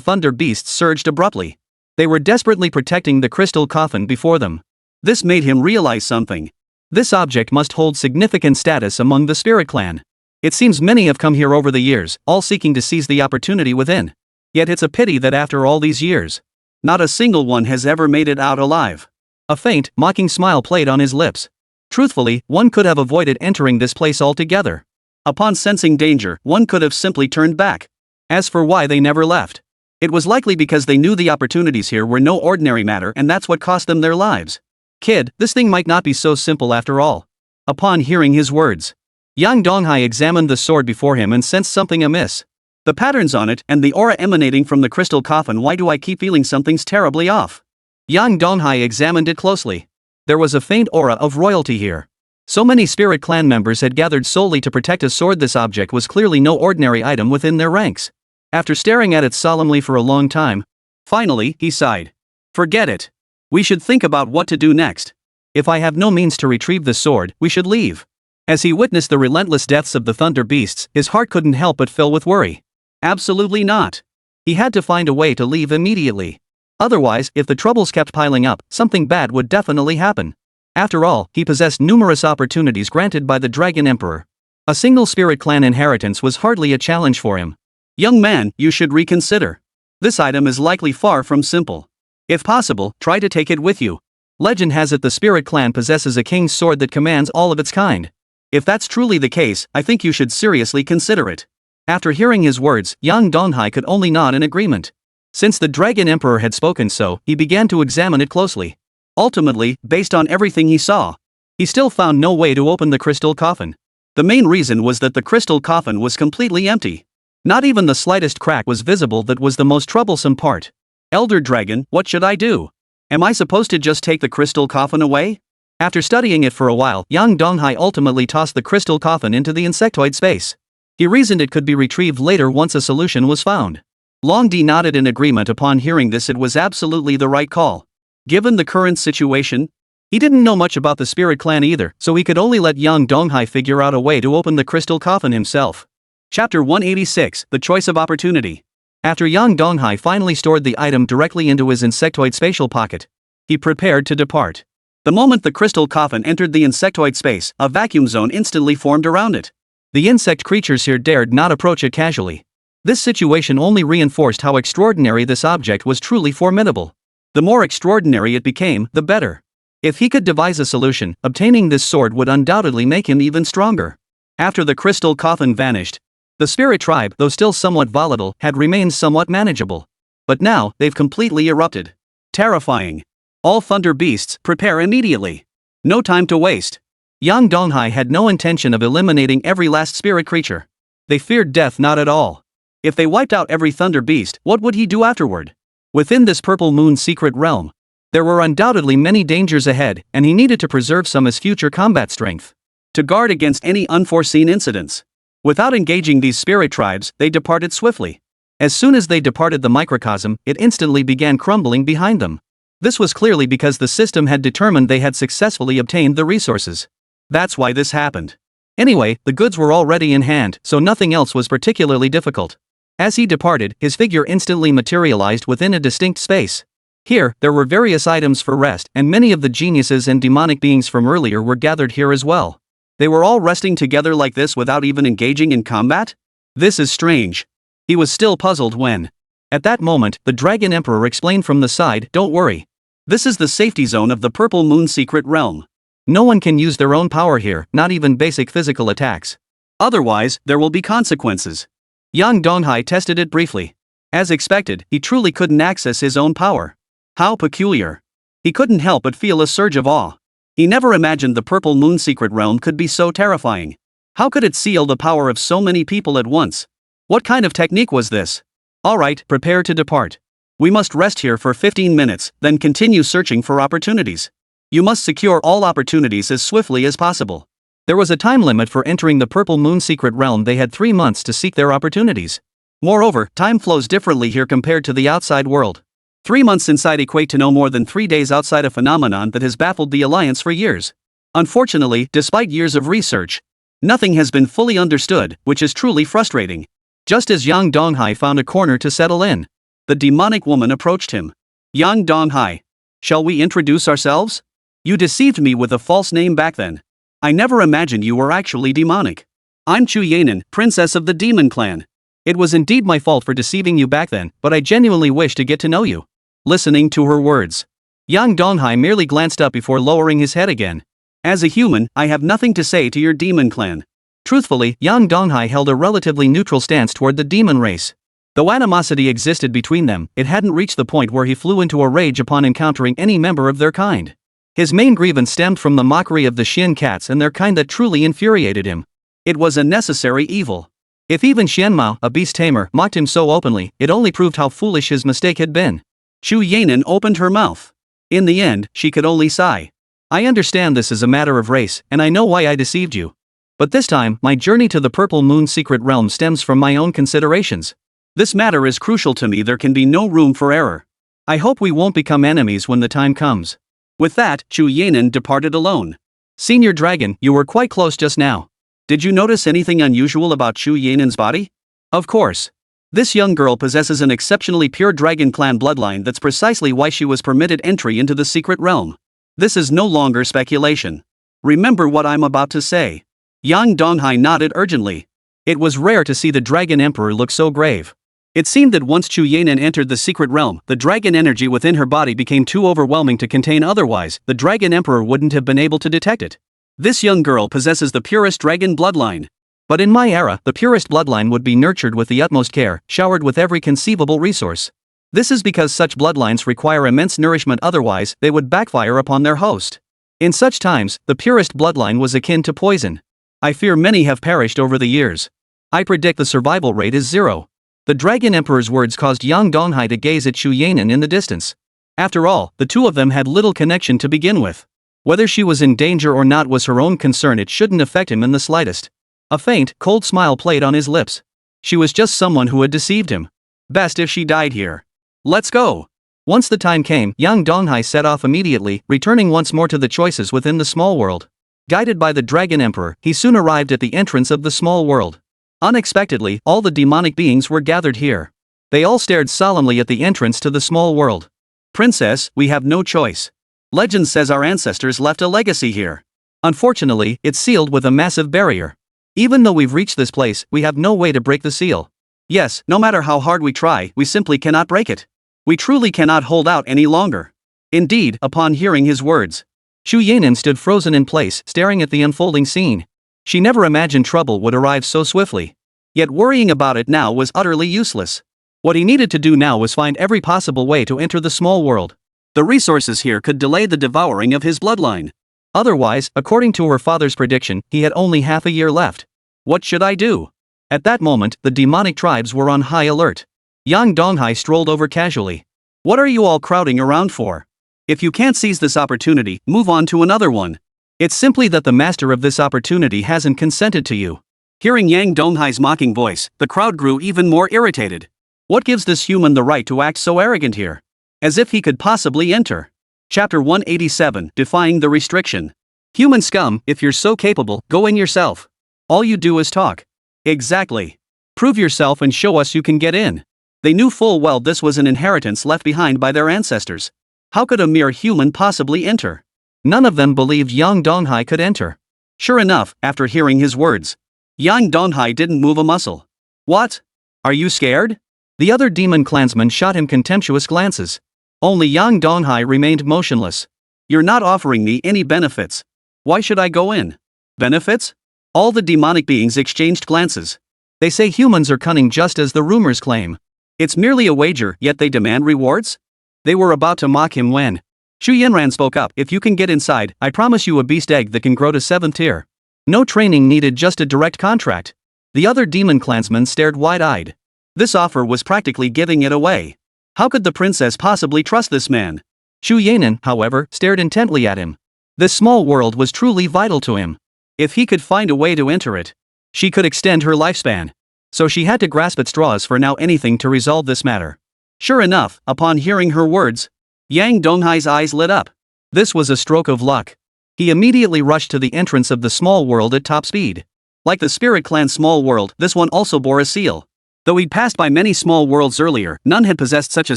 thunder beasts surged abruptly. They were desperately protecting the crystal coffin before them. This made him realize something. This object must hold significant status among the spirit clan. It seems many have come here over the years, all seeking to seize the opportunity within. Yet it's a pity that after all these years, not a single one has ever made it out alive. A faint, mocking smile played on his lips. Truthfully, one could have avoided entering this place altogether. Upon sensing danger, one could have simply turned back. As for why they never left, it was likely because they knew the opportunities here were no ordinary matter, and that's what cost them their lives. Kid, this thing might not be so simple after all. Upon hearing his words, Yang Donghai examined the sword before him and sensed something amiss. The patterns on it, and the aura emanating from the crystal coffin, why do I keep feeling something's terribly off? Yang Donghai examined it closely. There was a faint aura of royalty here. So many spirit clan members had gathered solely to protect a sword. This object was clearly no ordinary item within their ranks. After staring at it solemnly for a long time, finally, he sighed. Forget it. We should think about what to do next. If I have no means to retrieve the sword, we should leave. As he witnessed the relentless deaths of the thunder beasts, his heart couldn't help but fill with worry. Absolutely not. He had to find a way to leave immediately. Otherwise, if the troubles kept piling up, something bad would definitely happen. After all, he possessed numerous opportunities granted by the Dragon Emperor. A single spirit clan inheritance was hardly a challenge for him. Young man, you should reconsider. This item is likely far from simple. If possible, try to take it with you. Legend has it the spirit clan possesses a king's sword that commands all of its kind. If that's truly the case, I think you should seriously consider it. After hearing his words, Yang Donghai could only nod in agreement. Since the Dragon Emperor had spoken so, he began to examine it closely. Ultimately, based on everything he saw, he still found no way to open the crystal coffin. The main reason was that the crystal coffin was completely empty. Not even the slightest crack was visible. That was the most troublesome part. Elder Dragon, what should I do? Am I supposed to just take the crystal coffin away? After studying it for a while, Yang Donghai ultimately tossed the crystal coffin into the insectoid space. He reasoned it could be retrieved later once a solution was found. Long D nodded in agreement upon hearing this. It was absolutely the right call. Given the current situation, he didn't know much about the spirit clan either, so he could only let Yang Donghai figure out a way to open the crystal coffin himself. Chapter 186, The Choice of Opportunity. After Yang Donghai finally stored the item directly into his insectoid spatial pocket, he prepared to depart. The moment the crystal coffin entered the insectoid space, a vacuum zone instantly formed around it. The insect creatures here dared not approach it casually. This situation only reinforced how extraordinary this object was. Truly formidable. The more extraordinary it became, the better. If he could devise a solution, obtaining this sword would undoubtedly make him even stronger. After the crystal coffin vanished, the spirit tribe, though still somewhat volatile, had remained somewhat manageable. But now, they've completely erupted. Terrifying. All thunder beasts, prepare immediately. No time to waste. Yang Donghai had no intention of eliminating every last spirit creature. They feared death not at all. If they wiped out every thunder beast, what would he do afterward? Within this Purple Moon secret realm, there were undoubtedly many dangers ahead, and he needed to preserve some as future combat strength. To guard against any unforeseen incidents. Without engaging these spirit tribes, they departed swiftly. As soon as they departed the microcosm, it instantly began crumbling behind them. This was clearly because the system had determined they had successfully obtained the resources. That's why this happened. Anyway, the goods were already in hand, so nothing else was particularly difficult. As he departed, his figure instantly materialized within a distinct space. Here, there were various items for rest, and many of the geniuses and demonic beings from earlier were gathered here as well. They were all resting together like this without even engaging in combat? This is strange. He was still puzzled when, at that moment, the Dragon Emperor explained from the side, "Don't worry. This is the safety zone of the Purple Moon secret realm. No one can use their own power here, not even basic physical attacks. Otherwise, there will be consequences." Yang Donghai tested it briefly. As expected, he truly couldn't access his own power. How peculiar. He couldn't help but feel a surge of awe. He never imagined the Purple Moon secret realm could be so terrifying. How could it seal the power of so many people at once? What kind of technique was this? Alright, prepare to depart. We must rest here for 15 minutes, then continue searching for opportunities. You must secure all opportunities as swiftly as possible. There was a time limit for entering the Purple Moon secret realm. They had 3 months to seek their opportunities. Moreover, time flows differently here compared to the outside world. 3 months inside equate to no more than 3 days outside, a phenomenon that has baffled the Alliance for years. Unfortunately, despite years of research, nothing has been fully understood, which is truly frustrating. Just as Yang Donghai found a corner to settle in, the demonic woman approached him. "Yang Donghai, shall we introduce ourselves? You deceived me with a false name back then. I never imagined you were actually demonic. I'm Chu Yanan, princess of the demon clan." It was indeed my fault for deceiving you back then, but I genuinely wish to get to know you. Listening to her words, Yang Donghai merely glanced up before lowering his head again. "As a human, I have nothing to say to your demon clan." Truthfully, Yang Donghai held a relatively neutral stance toward the demon race. Though animosity existed between them, it hadn't reached the point where he flew into a rage upon encountering any member of their kind. His main grievance stemmed from the mockery of the Xian cats and their kind that truly infuriated him. It was a necessary evil. If even Xianmao, a beast tamer, mocked him so openly, it only proved how foolish his mistake had been. Chu Yanan opened her mouth. In the end, she could only sigh. "I understand this is a matter of race, and I know why I deceived you. But this time, my journey to the Purple Moon secret realm stems from my own considerations. This matter is crucial to me. There can be no room for error. I hope we won't become enemies when the time comes." With that, Chu Yanan departed alone. "Senior Dragon, you were quite close just now. Did you notice anything unusual about Chu Yanan's body?" "Of course. This young girl possesses an exceptionally pure dragon clan bloodline. That's precisely why she was permitted entry into the secret realm. This is no longer speculation. Remember what I'm about to say. Yang Donghai nodded urgently. It was rare to see the Dragon Emperor look so grave. It seemed that once Chu Yanan entered the secret realm, the dragon energy within her body became too overwhelming to contain, otherwise, the Dragon Emperor wouldn't have been able to detect it. This young girl possesses the purest dragon bloodline. But in my era, the purest bloodline would be nurtured with the utmost care, showered with every conceivable resource. This is because such bloodlines require immense nourishment, otherwise, they would backfire upon their host. In such times, the purest bloodline was akin to poison. I fear many have perished over the years. I predict the survival rate is 0. The Dragon Emperor's words caused Yang Donghai to gaze at Chu Yanan in the distance. After all, the two of them had little connection to begin with. Whether she was in danger or not was her own concern. It shouldn't affect him in the slightest. A faint, cold smile played on his lips. She was just someone who had deceived him. Best if she died here. Let's go. Once the time came, Yang Donghai set off immediately, returning once more to the choices within the small world. Guided by the Dragon Emperor, he soon arrived at the entrance of the small world. Unexpectedly, all the demonic beings were gathered here. They all stared solemnly at the entrance to the small world. Princess, we have no choice. Legend says our ancestors left a legacy here. Unfortunately, it's sealed with a massive barrier. Even though we've reached this place, we have no way to break the seal. Yes, no matter how hard we try, we simply cannot break it. We truly cannot hold out any longer. Indeed, upon hearing his words, Chu Yanan stood frozen in place, staring at the unfolding scene. She never imagined trouble would arrive so swiftly. Yet worrying about it now was utterly useless. What he needed to do now was find every possible way to enter the small world. The resources here could delay the devouring of his bloodline. Otherwise, according to her father's prediction, he had only half a year left. What should I do? At that moment, the demonic tribes were on high alert. Yang Donghai strolled over casually. What are you all crowding around for? If you can't seize this opportunity, move on to another one. It's simply that the master of this opportunity hasn't consented to you. Hearing Yang Donghai's mocking voice, the crowd grew even more irritated. What gives this human the right to act so arrogant here? As if he could possibly enter. Chapter 187, Defying the Restriction. Human scum, if you're so capable, go in yourself. All you do is talk. Exactly. Prove yourself and show us you can get in. They knew full well this was an inheritance left behind by their ancestors. How could a mere human possibly enter? None of them believed Yang Donghai could enter. Sure enough, after hearing his words, Yang Donghai didn't move a muscle. What? Are you scared? The other demon clansmen shot him contemptuous glances. Only Yang Donghai remained motionless. You're not offering me any benefits. Why should I go in? Benefits? All the demonic beings exchanged glances. They say humans are cunning just as the rumors claim. It's merely a wager, yet they demand rewards? They were about to mock him when Chu Yanran spoke up. If you can get inside, I promise you a beast egg that can grow to 7th tier. No training needed, just a direct contract. The other demon clansmen stared wide-eyed. This offer was practically giving it away. How could the princess possibly trust this man? Chu Yanan, however, stared intently at him. This small world was truly vital to him. If he could find a way to enter it, she could extend her lifespan. So she had to grasp at straws for now, anything to resolve this matter. Sure enough, upon hearing her words, Yang Donghai's eyes lit up. This was a stroke of luck. He immediately rushed to the entrance of the small world at top speed. Like the Spirit Clan small world, this one also bore a seal. Though he'd passed by many small worlds earlier, none had possessed such a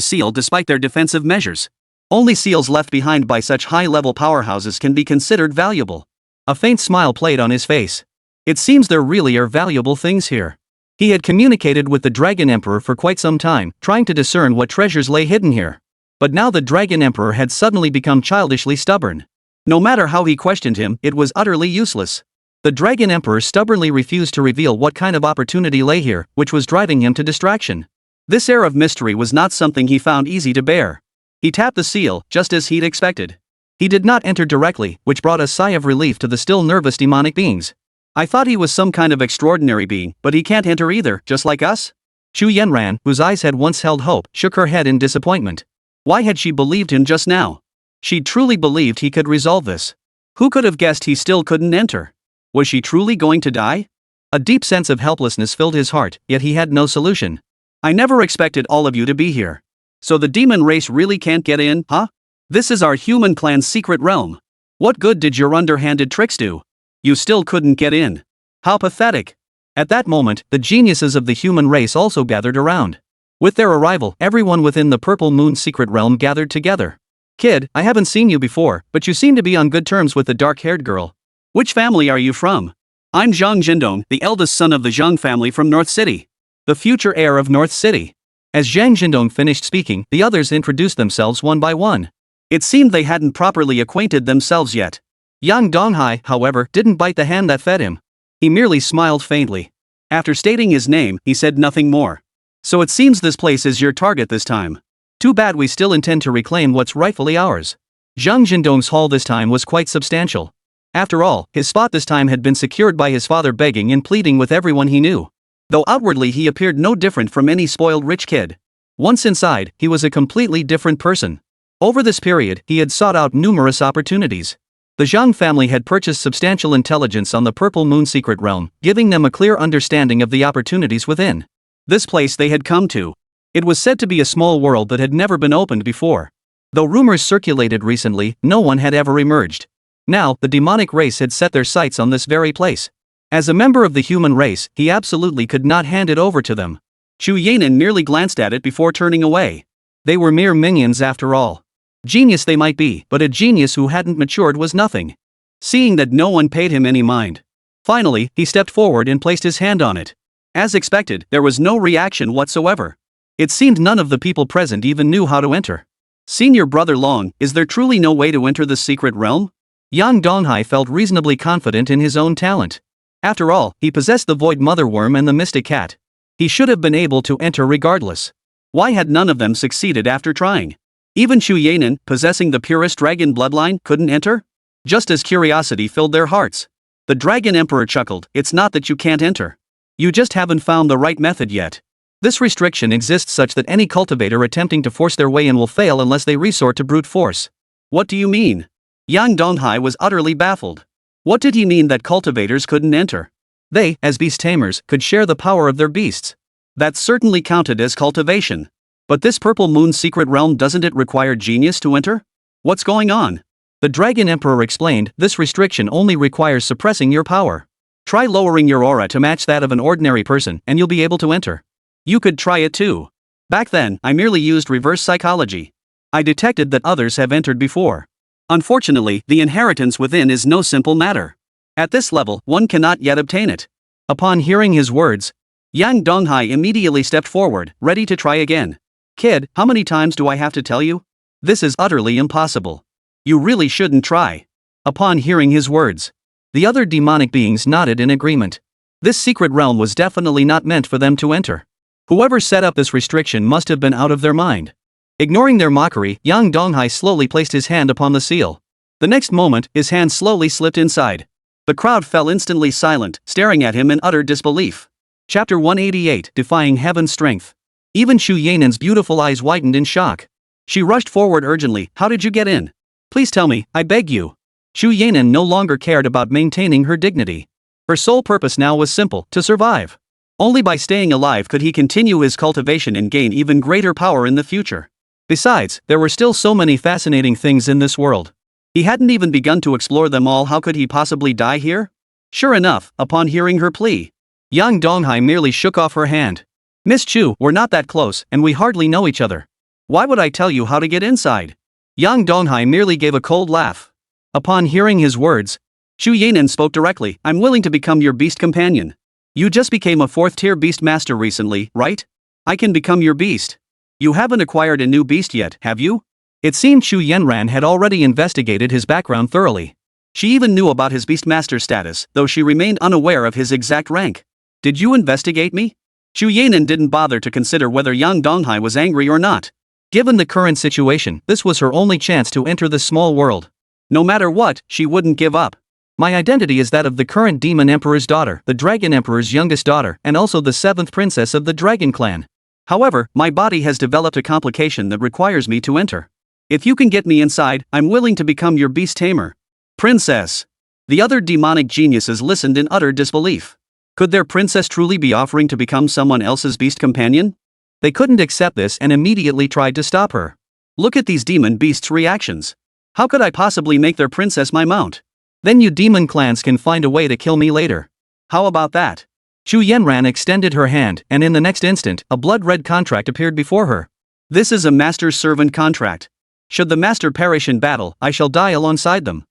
seal despite their defensive measures. Only seals left behind by such high-level powerhouses can be considered valuable. A faint smile played on his face. It seems there really are valuable things here. He had communicated with the Dragon Emperor for quite some time, trying to discern what treasures lay hidden here. But now the Dragon Emperor had suddenly become childishly stubborn. No matter how he questioned him, it was utterly useless. The Dragon Emperor stubbornly refused to reveal what kind of opportunity lay here, which was driving him to distraction. This air of mystery was not something he found easy to bear. He tapped the seal, just as he'd expected. He did not enter directly, which brought a sigh of relief to the still nervous demonic beings. I thought he was some kind of extraordinary being, but he can't enter either, just like us? Chu Yanran, whose eyes had once held hope, shook her head in disappointment. Why had she believed him just now? She truly believed he could resolve this. Who could have guessed he still couldn't enter? Was she truly going to die? A deep sense of helplessness filled his heart, yet he had no solution. I never expected all of you to be here. So the demon race really can't get in, huh? This is our human clan's secret realm. What good did your underhanded tricks do? You still couldn't get in. How pathetic. At that moment, the geniuses of the human race also gathered around. With their arrival, everyone within the Purple Moon secret realm gathered together. Kid, I haven't seen you before, but you seem to be on good terms with the dark-haired girl. Which family are you from? I'm Zhang Jindong, the eldest son of the Zhang family from North City. The future heir of North City. As Zhang Jindong finished speaking, the others introduced themselves one by one. It seemed they hadn't properly acquainted themselves yet. Yang Donghai, however, didn't bite the hand that fed him. He merely smiled faintly. After stating his name, he said nothing more. So it seems this place is your target this time. Too bad we still intend to reclaim what's rightfully ours. Zhang Jindong's haul this time was quite substantial. After all, his spot this time had been secured by his father begging and pleading with everyone he knew. Though outwardly he appeared no different from any spoiled rich kid. Once inside, he was a completely different person. Over this period, he had sought out numerous opportunities. The Zhang family had purchased substantial intelligence on the Purple Moon secret realm, giving them a clear understanding of the opportunities within. This place they had come to. It was said to be a small world that had never been opened before. Though rumors circulated recently, no one had ever emerged. Now, the demonic race had set their sights on this very place. As a member of the human race, he absolutely could not hand it over to them. Chu Yanan merely glanced at it before turning away. They were mere minions after all. Genius they might be, but a genius who hadn't matured was nothing. Seeing that no one paid him any mind. Finally, he stepped forward and placed his hand on it. As expected, there was no reaction whatsoever. It seemed none of the people present even knew how to enter. Senior Brother Long, is there truly no way to enter the secret realm? Yang Donghai felt reasonably confident in his own talent. After all, he possessed the Void Mother Worm and the Mystic Cat. He should have been able to enter regardless. Why had none of them succeeded after trying? Even Chu Yanan, possessing the purest dragon bloodline, couldn't enter? Just as curiosity filled their hearts. The Dragon Emperor chuckled, it's not that you can't enter. You just haven't found the right method yet. This restriction exists such that any cultivator attempting to force their way in will fail unless they resort to brute force. What do you mean? Yang Donghai was utterly baffled. What did he mean that cultivators couldn't enter? They, as beast tamers, could share the power of their beasts. That certainly counted as cultivation. But this Purple Moon secret realm, doesn't it require genius to enter? What's going on? The Dragon Emperor explained, this restriction only requires suppressing your power. Try lowering your aura to match that of an ordinary person and you'll be able to enter. You could try it too. Back then, I merely used reverse psychology. I detected that others have entered before. Unfortunately, the inheritance within is no simple matter. At this level, one cannot yet obtain it. Upon hearing his words, Yang Donghai immediately stepped forward, ready to try again. Kid, how many times do I have to tell you? This is utterly impossible. You really shouldn't try. Upon hearing his words, the other demonic beings nodded in agreement. This secret realm was definitely not meant for them to enter. Whoever set up this restriction must have been out of their mind. Ignoring their mockery, Yang Donghai slowly placed his hand upon the seal. The next moment, his hand slowly slipped inside. The crowd fell instantly silent, staring at him in utter disbelief. Chapter 188, Defying Heaven's Strength. Even Chu Yanan's beautiful eyes widened in shock. She rushed forward urgently, how did you get in? Please tell me, I beg you. Chu Yanan no longer cared about maintaining her dignity. Her sole purpose now was simple, to survive. Only by staying alive could he continue his cultivation and gain even greater power in the future. Besides, there were still so many fascinating things in this world. He hadn't even begun to explore them all. How could he possibly die here? Sure enough, upon hearing her plea, Yang Donghai merely shook off her hand. Miss Chu, we're not that close, and we hardly know each other. Why would I tell you how to get inside? Yang Donghai merely gave a cold laugh. Upon hearing his words, Chu Yanan spoke directly, I'm willing to become your beast companion. You just became a 4th-tier beast master recently, right? I can become your beast. You haven't acquired a new beast yet, have you? It seemed Chu Yanran had already investigated his background thoroughly. She even knew about his beastmaster status, though she remained unaware of his exact rank. Did you investigate me? Chu Yanan didn't bother to consider whether Yang Donghai was angry or not. Given the current situation, this was her only chance to enter this small world. No matter what, she wouldn't give up. My identity is that of the current Demon Emperor's daughter, the Dragon Emperor's youngest daughter, and also the 7th princess of the Dragon Clan. However, my body has developed a complication that requires me to enter. If you can get me inside, I'm willing to become your beast tamer. Princess. The other demonic geniuses listened in utter disbelief. Could their princess truly be offering to become someone else's beast companion? They couldn't accept this and immediately tried to stop her. Look at these demon beasts' reactions. How could I possibly make their princess my mount? Then you demon clans can find a way to kill me later. How about that? Xu Yanran extended her hand, and in the next instant, a blood-red contract appeared before her. This is a master's servant contract. Should the master perish in battle, I shall die alongside them.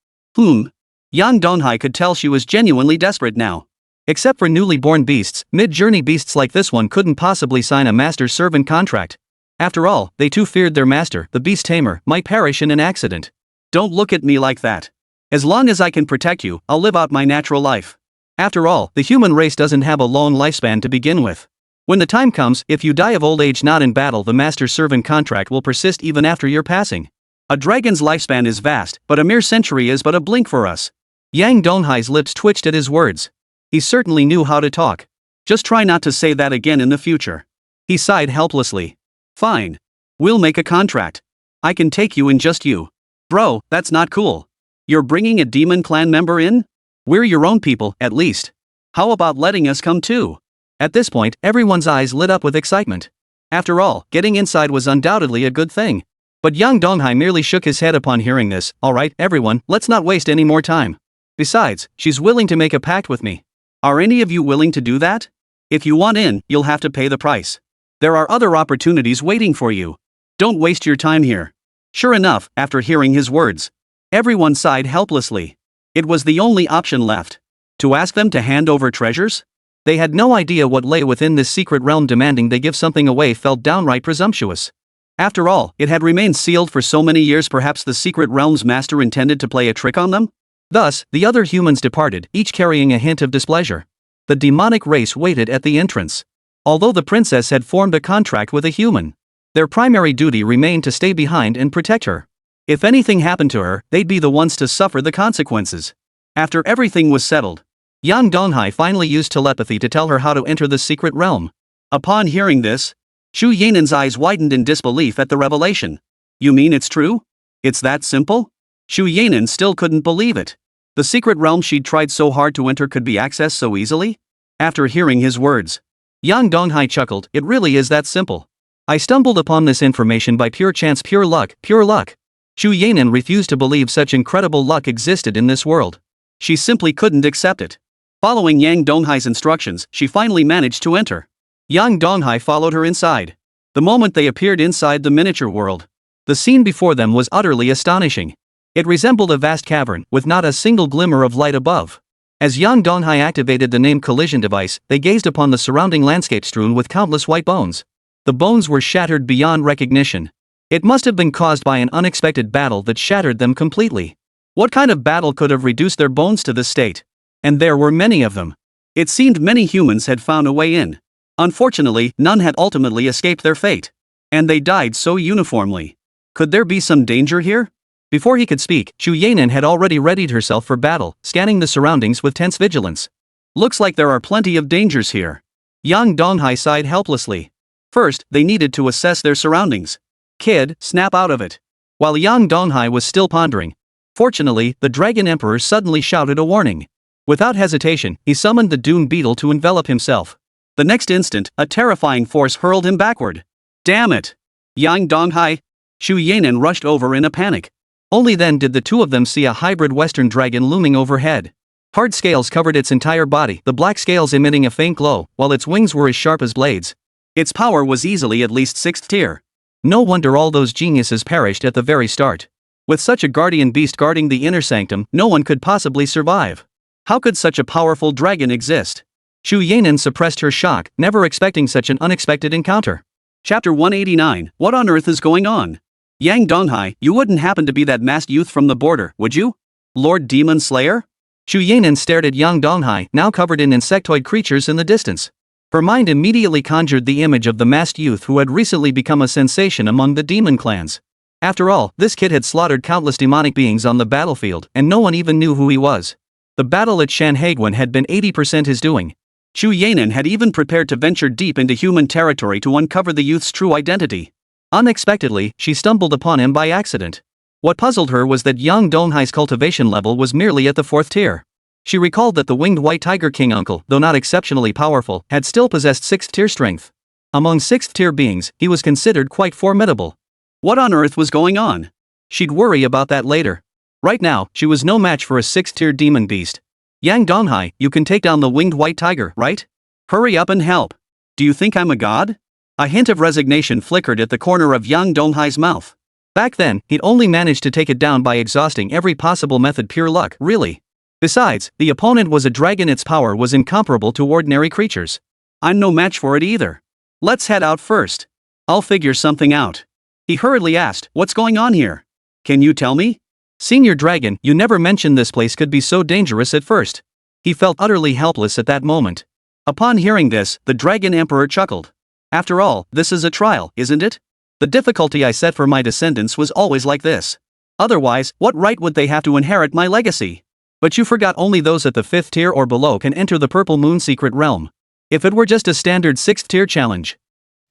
Yang Donghai could tell she was genuinely desperate now. Except for newly born beasts, mid-journey beasts like this one couldn't possibly sign a master's servant contract. After all, they too feared their master, the beast tamer, might perish in an accident. Don't look at me like that. As long as I can protect you, I'll live out my natural life. After all, the human race doesn't have a long lifespan to begin with. When the time comes, if you die of old age not in battle, the master's servant contract will persist even after your passing. A dragon's lifespan is vast, but a mere century is but a blink for us. Yang Donghai's lips twitched at his words. He certainly knew how to talk. Just try not to say that again in the future. He sighed helplessly. Fine. We'll make a contract. I can take you in just you. Bro, that's not cool. You're bringing a demon clan member in? We're your own people, at least. How about letting us come too? At this point, everyone's eyes lit up with excitement. After all, getting inside was undoubtedly a good thing. But Yang Donghai merely shook his head upon hearing this. Alright, everyone, let's not waste any more time. Besides, she's willing to make a pact with me. Are any of you willing to do that? If you want in, you'll have to pay the price. There are other opportunities waiting for you. Don't waste your time here. Sure enough, after hearing his words, everyone sighed helplessly. It was the only option left. To ask them to hand over treasures? They had no idea what lay within this secret realm. Demanding they give something away felt downright presumptuous. After all, it had remained sealed for so many years. Perhaps the secret realm's master intended to play a trick on them? Thus, the other humans departed, each carrying a hint of displeasure. The demonic race waited at the entrance. Although the princess had formed a contract with a human, their primary duty remained to stay behind and protect her. If anything happened to her, they'd be the ones to suffer the consequences. After everything was settled, Yang Donghai finally used telepathy to tell her how to enter the secret realm. Upon hearing this, Xu Yanan's eyes widened in disbelief at the revelation. You mean it's true? It's that simple? Xu Yanan still couldn't believe it. The secret realm she'd tried so hard to enter could be accessed so easily? After hearing his words, Yang Donghai chuckled. It really is that simple. I stumbled upon this information by pure chance, pure luck, pure luck. Xu Yanan refused to believe such incredible luck existed in this world. She simply couldn't accept it. Following Yang Donghai's instructions, she finally managed to enter. Yang Donghai followed her inside. The moment they appeared inside the miniature world, the scene before them was utterly astonishing. It resembled a vast cavern, with not a single glimmer of light above. As Yang Donghai activated the named collision device, they gazed upon the surrounding landscape strewn with countless white bones. The bones were shattered beyond recognition. It must have been caused by an unexpected battle that shattered them completely. What kind of battle could have reduced their bones to this state? And there were many of them. It seemed many humans had found a way in. Unfortunately, none had ultimately escaped their fate. And they died so uniformly. Could there be some danger here? Before he could speak, Xu Yanan had already readied herself for battle, scanning the surroundings with tense vigilance. Looks like there are plenty of dangers here. Yang Donghai sighed helplessly. First, they needed to assess their surroundings. Kid, snap out of it. While Yang Donghai was still pondering, fortunately, the Dragon Emperor suddenly shouted a warning. Without hesitation, he summoned the Dune Beetle to envelop himself. The next instant, a terrifying force hurled him backward. Damn it! Yang Donghai! Xu Yanan rushed over in a panic. Only then did the two of them see a hybrid western dragon looming overhead. Hard scales covered its entire body, the black scales emitting a faint glow, while its wings were as sharp as blades. Its power was easily at least 6th tier. No wonder all those geniuses perished at the very start. With such a guardian beast guarding the inner sanctum, no one could possibly survive. How could such a powerful dragon exist? Xu Yanan suppressed her shock, never expecting such an unexpected encounter. Chapter 189, What on earth is going on? Yang Donghai, you wouldn't happen to be that masked youth from the border, would you? Lord Demon Slayer? Xu Yanan stared at Yang Donghai, now covered in insectoid creatures in the distance. Her mind immediately conjured the image of the masked youth who had recently become a sensation among the demon clans. After all, this kid had slaughtered countless demonic beings on the battlefield, and no one even knew who he was. The battle at Shanhaiguan had been 80% his doing. Xu Yanan had even prepared to venture deep into human territory to uncover the youth's true identity. Unexpectedly, she stumbled upon him by accident. What puzzled her was that Yang Donghai's cultivation level was merely at the 4th tier. She recalled that the winged white tiger king uncle, though not exceptionally powerful, had still possessed 6th tier strength. Among 6th tier beings, he was considered quite formidable. What on earth was going on? She'd worry about that later. Right now, she was no match for a 6th tier demon beast. Yang Donghai, you can take down the winged white tiger, right? Hurry up and help. Do you think I'm a god? A hint of resignation flickered at the corner of Yang Donghai's mouth. Back then, he'd only managed to take it down by exhausting every possible method, pure luck, really. Besides, the opponent was a dragon, its power was incomparable to ordinary creatures. I'm no match for it either. Let's head out first. I'll figure something out. He hurriedly asked, what's going on here? Can you tell me? Senior Dragon, you never mentioned this place could be so dangerous at first. He felt utterly helpless at that moment. Upon hearing this, the Dragon Emperor chuckled. After all, this is a trial, isn't it? The difficulty I set for my descendants was always like this. Otherwise, what right would they have to inherit my legacy? But you forgot only those at the 5th tier or below can enter the Purple Moon Secret Realm. If it were just a standard 6th tier challenge,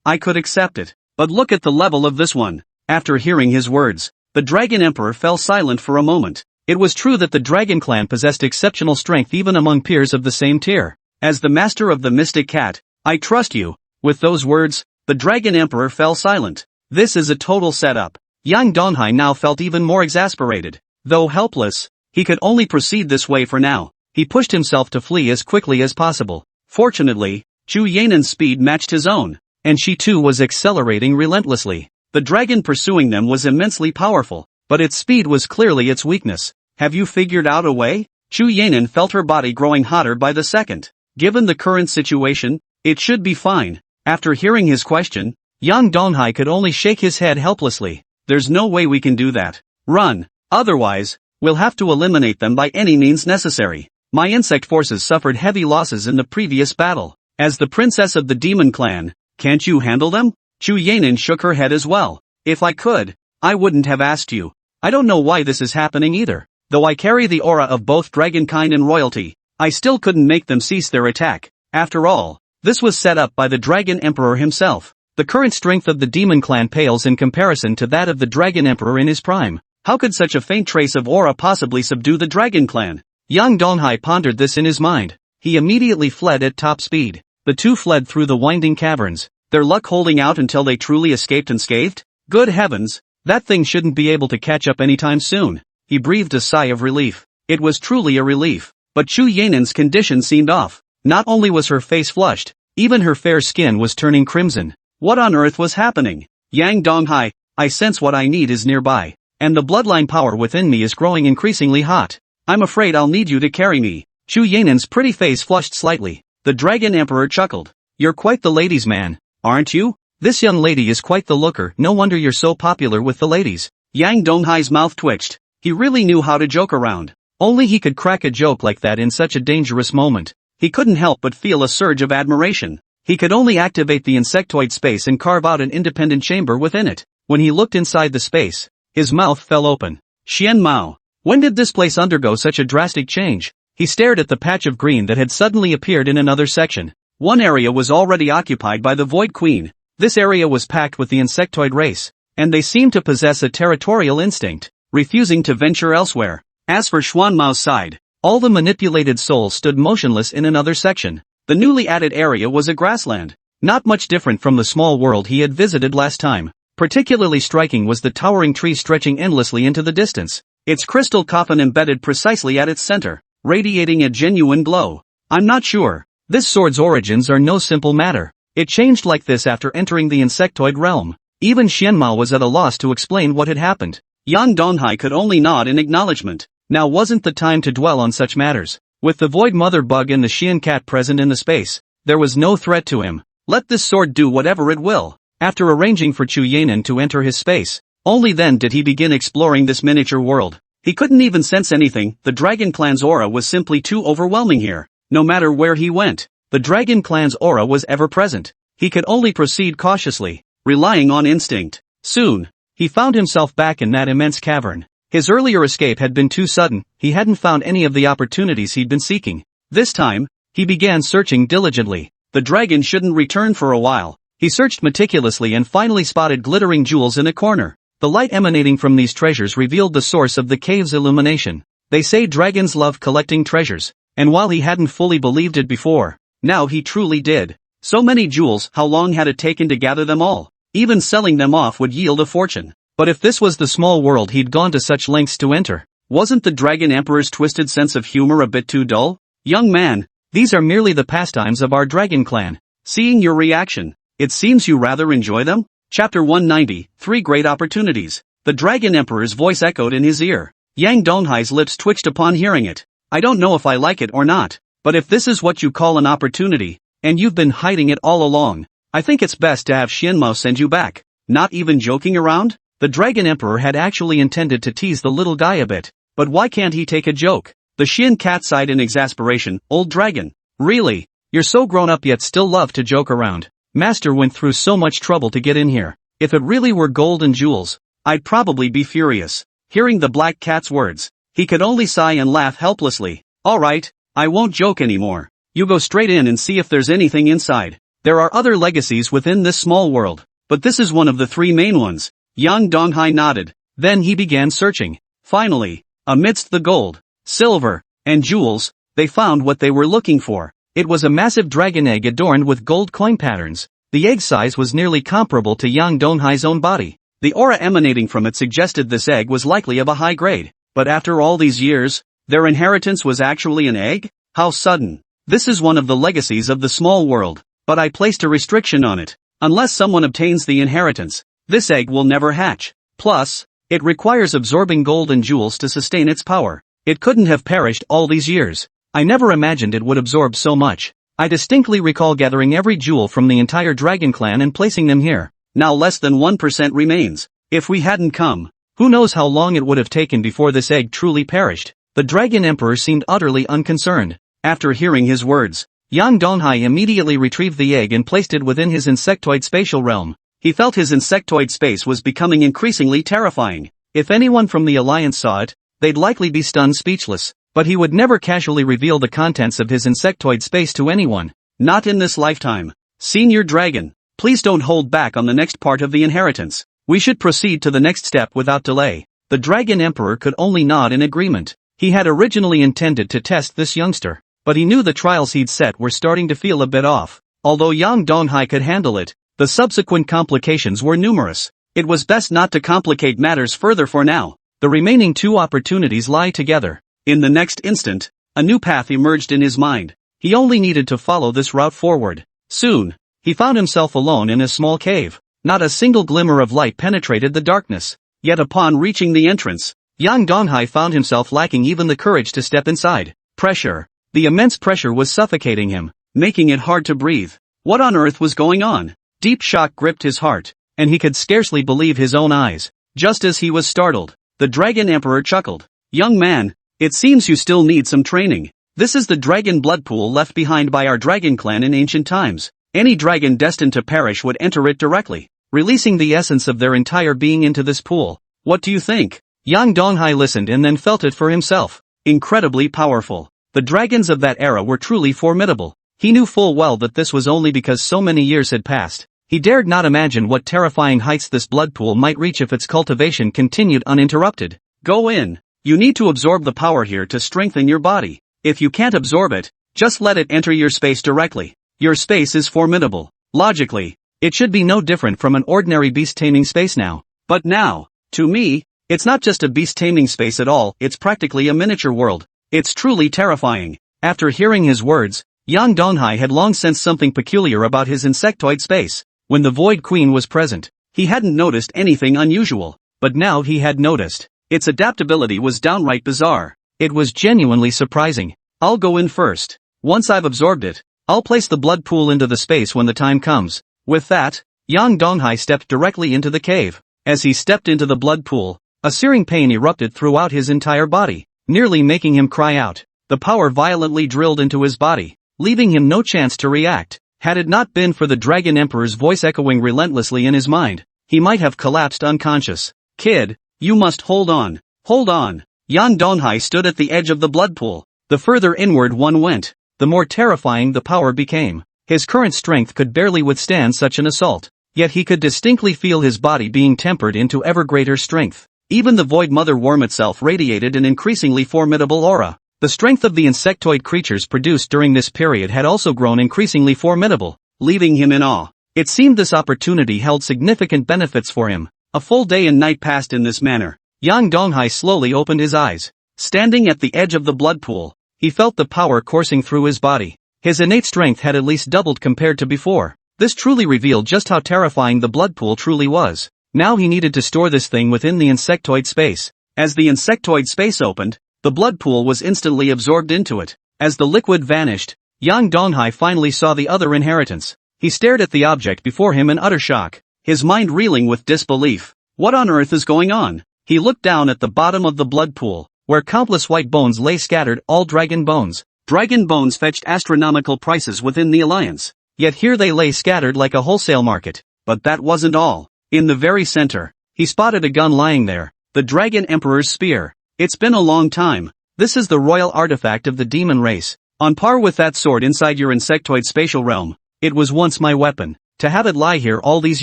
I could accept it. But look at the level of this one. After hearing his words, the Dragon Emperor fell silent for a moment. It was true that the Dragon Clan possessed exceptional strength even among peers of the same tier. As the master of the Mystic Cat, I trust you. With those words, the Dragon Emperor fell silent. This is a total setup. Yang Donghai now felt even more exasperated. Though helpless, he could only proceed this way for now. He pushed himself to flee as quickly as possible. Fortunately, Chu Yanan's speed matched his own, and she too was accelerating relentlessly. The dragon pursuing them was immensely powerful, but its speed was clearly its weakness. Have you figured out a way? Chu Yanan felt her body growing hotter by the second. Given the current situation, it should be fine. After hearing his question, Yang Donghai could only shake his head helplessly. There's no way we can do that. Run. Otherwise, we'll have to eliminate them by any means necessary. My insect forces suffered heavy losses in the previous battle. As the princess of the demon clan, can't you handle them? Chu Yanan shook her head as well. If I could, I wouldn't have asked you. I don't know why this is happening either. Though I carry the aura of both dragonkind and royalty, I still couldn't make them cease their attack. After all, this was set up by the Dragon Emperor himself. The current strength of the demon clan pales in comparison to that of the Dragon Emperor in his prime. How could such a faint trace of aura possibly subdue the Dragon clan? Yang Donghai pondered this in his mind. He immediately fled at top speed. The two fled through the winding caverns, their luck holding out until they truly escaped unscathed. Good heavens, that thing shouldn't be able to catch up anytime soon. He breathed a sigh of relief. It was truly a relief. But Chu Yanan's condition seemed off. Not only was her face flushed, even her fair skin was turning crimson. What on earth was happening? Yang Donghai, I sense what I need is nearby, and the bloodline power within me is growing increasingly hot. I'm afraid I'll need you to carry me. Chu Yanan's pretty face flushed slightly. The Dragon Emperor chuckled. You're quite the ladies' man, aren't you? This young lady is quite the looker, no wonder you're so popular with the ladies. Yang Donghai's mouth twitched. He really knew how to joke around. Only he could crack a joke like that in such a dangerous moment. He couldn't help but feel a surge of admiration. He could only activate the insectoid space and carve out an independent chamber within it. When he looked inside the space, his mouth fell open. Xian Mao. When did this place undergo such a drastic change? He stared at the patch of green that had suddenly appeared in another section. One area was already occupied by the Void Queen. This area was packed with the insectoid race, and they seemed to possess a territorial instinct, refusing to venture elsewhere. As for Xuan Mao's side, all the manipulated souls stood motionless in another section. The newly added area was a grassland, not much different from the small world he had visited last time. Particularly striking was the towering tree stretching endlessly into the distance, its crystal coffin embedded precisely at its center, radiating a genuine glow. I'm not sure. This sword's origins are no simple matter. It changed like this after entering the insectoid realm. Even Xianmao was at a loss to explain what had happened. Yang Donghai could only nod in acknowledgement. Now wasn't the time to dwell on such matters. With the Void Mother Bug and the Xian Cat present in the space, there was no threat to him. Let this sword do whatever it will. After arranging for Chu Yanan to enter his space, only then did he begin exploring this miniature world. He couldn't even sense anything. The Dragon Clan's aura was simply too overwhelming here. No matter where he went, the Dragon Clan's aura was ever present. He could only proceed cautiously, relying on instinct. Soon, he found himself back in that immense cavern. His earlier escape had been too sudden, he hadn't found any of the opportunities he'd been seeking. This time, he began searching diligently. The dragon shouldn't return for a while. He searched meticulously and finally spotted glittering jewels in a corner. The light emanating from these treasures revealed the source of the cave's illumination. They say dragons love collecting treasures, and while he hadn't fully believed it before, now he truly did. So many jewels, how long had it taken to gather them all? Even selling them off would yield a fortune. But if this was the small world he'd gone to such lengths to enter, wasn't the Dragon Emperor's twisted sense of humor a bit too dull? Young man, These are merely the pastimes of our dragon clan. Seeing your reaction, it seems you rather enjoy them? Chapter 190, 3 Great Opportunities. The Dragon Emperor's voice echoed in his ear. Yang Donghai's lips twitched upon hearing it. I don't know if I like it or not, but if this is what you call an opportunity, and you've been hiding it all along, I think it's best to have Xianmao send you back. Not even joking around? The Dragon Emperor had actually intended to tease the little guy a bit, but why can't he take a joke? The Xian cat sighed in exasperation. Old dragon. Really? You're so grown up yet still love to joke around. Master went through so much trouble to get in here. If it really were gold and jewels, I'd probably be furious. Hearing the black cat's words, he could only sigh and laugh helplessly. Alright, I won't joke anymore. You go straight in and see if there's anything inside. There are other legacies within this small world, but this is one of the 3 main ones. Yang Donghai nodded. Then he began searching. Finally, amidst the gold, silver, and jewels, they found what they were looking for. It was a massive dragon egg adorned with gold coin patterns. The egg size was nearly comparable to Yang Donghai's own body. The aura emanating from it suggested this egg was likely of a high grade. But after all these years, their inheritance was actually an egg? How sudden. This is one of the legacies of the small world, but I placed a restriction on it. Unless someone obtains the inheritance, this egg will never hatch. Plus, it requires absorbing gold and jewels to sustain its power. It couldn't have perished all these years. I never imagined it would absorb so much. I distinctly recall gathering every jewel from the entire dragon clan and placing them here. Now less than 1% remains. If we hadn't come, who knows how long it would have taken before this egg truly perished. The Dragon Emperor seemed utterly unconcerned. After hearing his words, Yang Donghai immediately retrieved the egg and placed it within his insectoid spatial realm. He felt his insectoid space was becoming increasingly terrifying. If anyone from the Alliance saw it, they'd likely be stunned speechless. But he would never casually reveal the contents of his insectoid space to anyone. Not in this lifetime. Senior Dragon, please don't hold back on the next part of the inheritance. We should proceed to the next step without delay. The Dragon Emperor could only nod in agreement. He had originally intended to test this youngster, but he knew the trials he'd set were starting to feel a bit off. Although Yang Donghai could handle it, the subsequent complications were numerous. It was best not to complicate matters further for now. The remaining 2 opportunities lie together. In the next instant, a new path emerged in his mind. He only needed to follow this route forward. Soon, he found himself alone in a small cave. Not a single glimmer of light penetrated the darkness. Yet upon reaching the entrance, Yang Donghai found himself lacking even the courage to step inside. Pressure. The immense pressure was suffocating him, making it hard to breathe. What on earth was going on? Deep shock gripped his heart, and he could scarcely believe his own eyes. Just as he was startled, the Dragon Emperor chuckled. Young man, it seems you still need some training. This is the dragon blood pool left behind by our dragon clan in ancient times. Any dragon destined to perish would enter it directly, releasing the essence of their entire being into this pool. What do you think? Yang Donghai listened and then felt it for himself. Incredibly powerful. The dragons of that era were truly formidable. He knew full well that this was only because so many years had passed. He dared not imagine what terrifying heights this blood pool might reach if its cultivation continued uninterrupted. Go in. You need to absorb the power here to strengthen your body. If you can't absorb it, just let it enter your space directly. Your space is formidable. Logically, it should be no different from an ordinary beast taming space now. But now, to me, it's not just a beast taming space at all, it's practically a miniature world. It's truly terrifying. After hearing his words, Yang Donghai had long sensed something peculiar about his insectoid space. When the Void Queen was present, he hadn't noticed anything unusual. But now he had noticed. Its adaptability was downright bizarre. It was genuinely surprising. I'll go in first. Once I've absorbed it, I'll place the blood pool into the space when the time comes. With that, Yang Donghai stepped directly into the cave. As he stepped into the blood pool, a searing pain erupted throughout his entire body, nearly making him cry out. The power violently drilled into his body, leaving him no chance to react. Had it not been for the Dragon Emperor's voice echoing relentlessly in his mind, he might have collapsed unconscious. Kid, you must hold on. Hold on. Yang Donghai stood at the edge of the blood pool. The further inward one went, the more terrifying the power became. His current strength could barely withstand such an assault, yet he could distinctly feel his body being tempered into ever greater strength. Even the Void Mother Worm itself radiated an increasingly formidable aura. The strength of the insectoid creatures produced during this period had also grown increasingly formidable, leaving him in awe. It seemed this opportunity held significant benefits for him. A full day and night passed in this manner. Yang Donghai slowly opened his eyes. Standing at the edge of the blood pool, he felt the power coursing through his body. His innate strength had at least doubled compared to before. This truly revealed just how terrifying the blood pool truly was. Now he needed to store this thing within the insectoid space. As the insectoid space opened, the blood pool was instantly absorbed into it. As the liquid vanished, Yang Donghai finally saw the other inheritance. He stared at the object before him in utter shock, his mind reeling with disbelief. What on earth is going on? He looked down at the bottom of the blood pool, where countless white bones lay scattered, all dragon bones. Dragon bones fetched astronomical prices within the alliance. Yet here they lay scattered like a wholesale market. But that wasn't all. In the very center, he spotted a gun lying there, the Dragon Emperor's spear. It's been a long time. This is the royal artifact of the demon race. On par with that sword inside your insectoid spatial realm. It was once my weapon. To have it lie here all these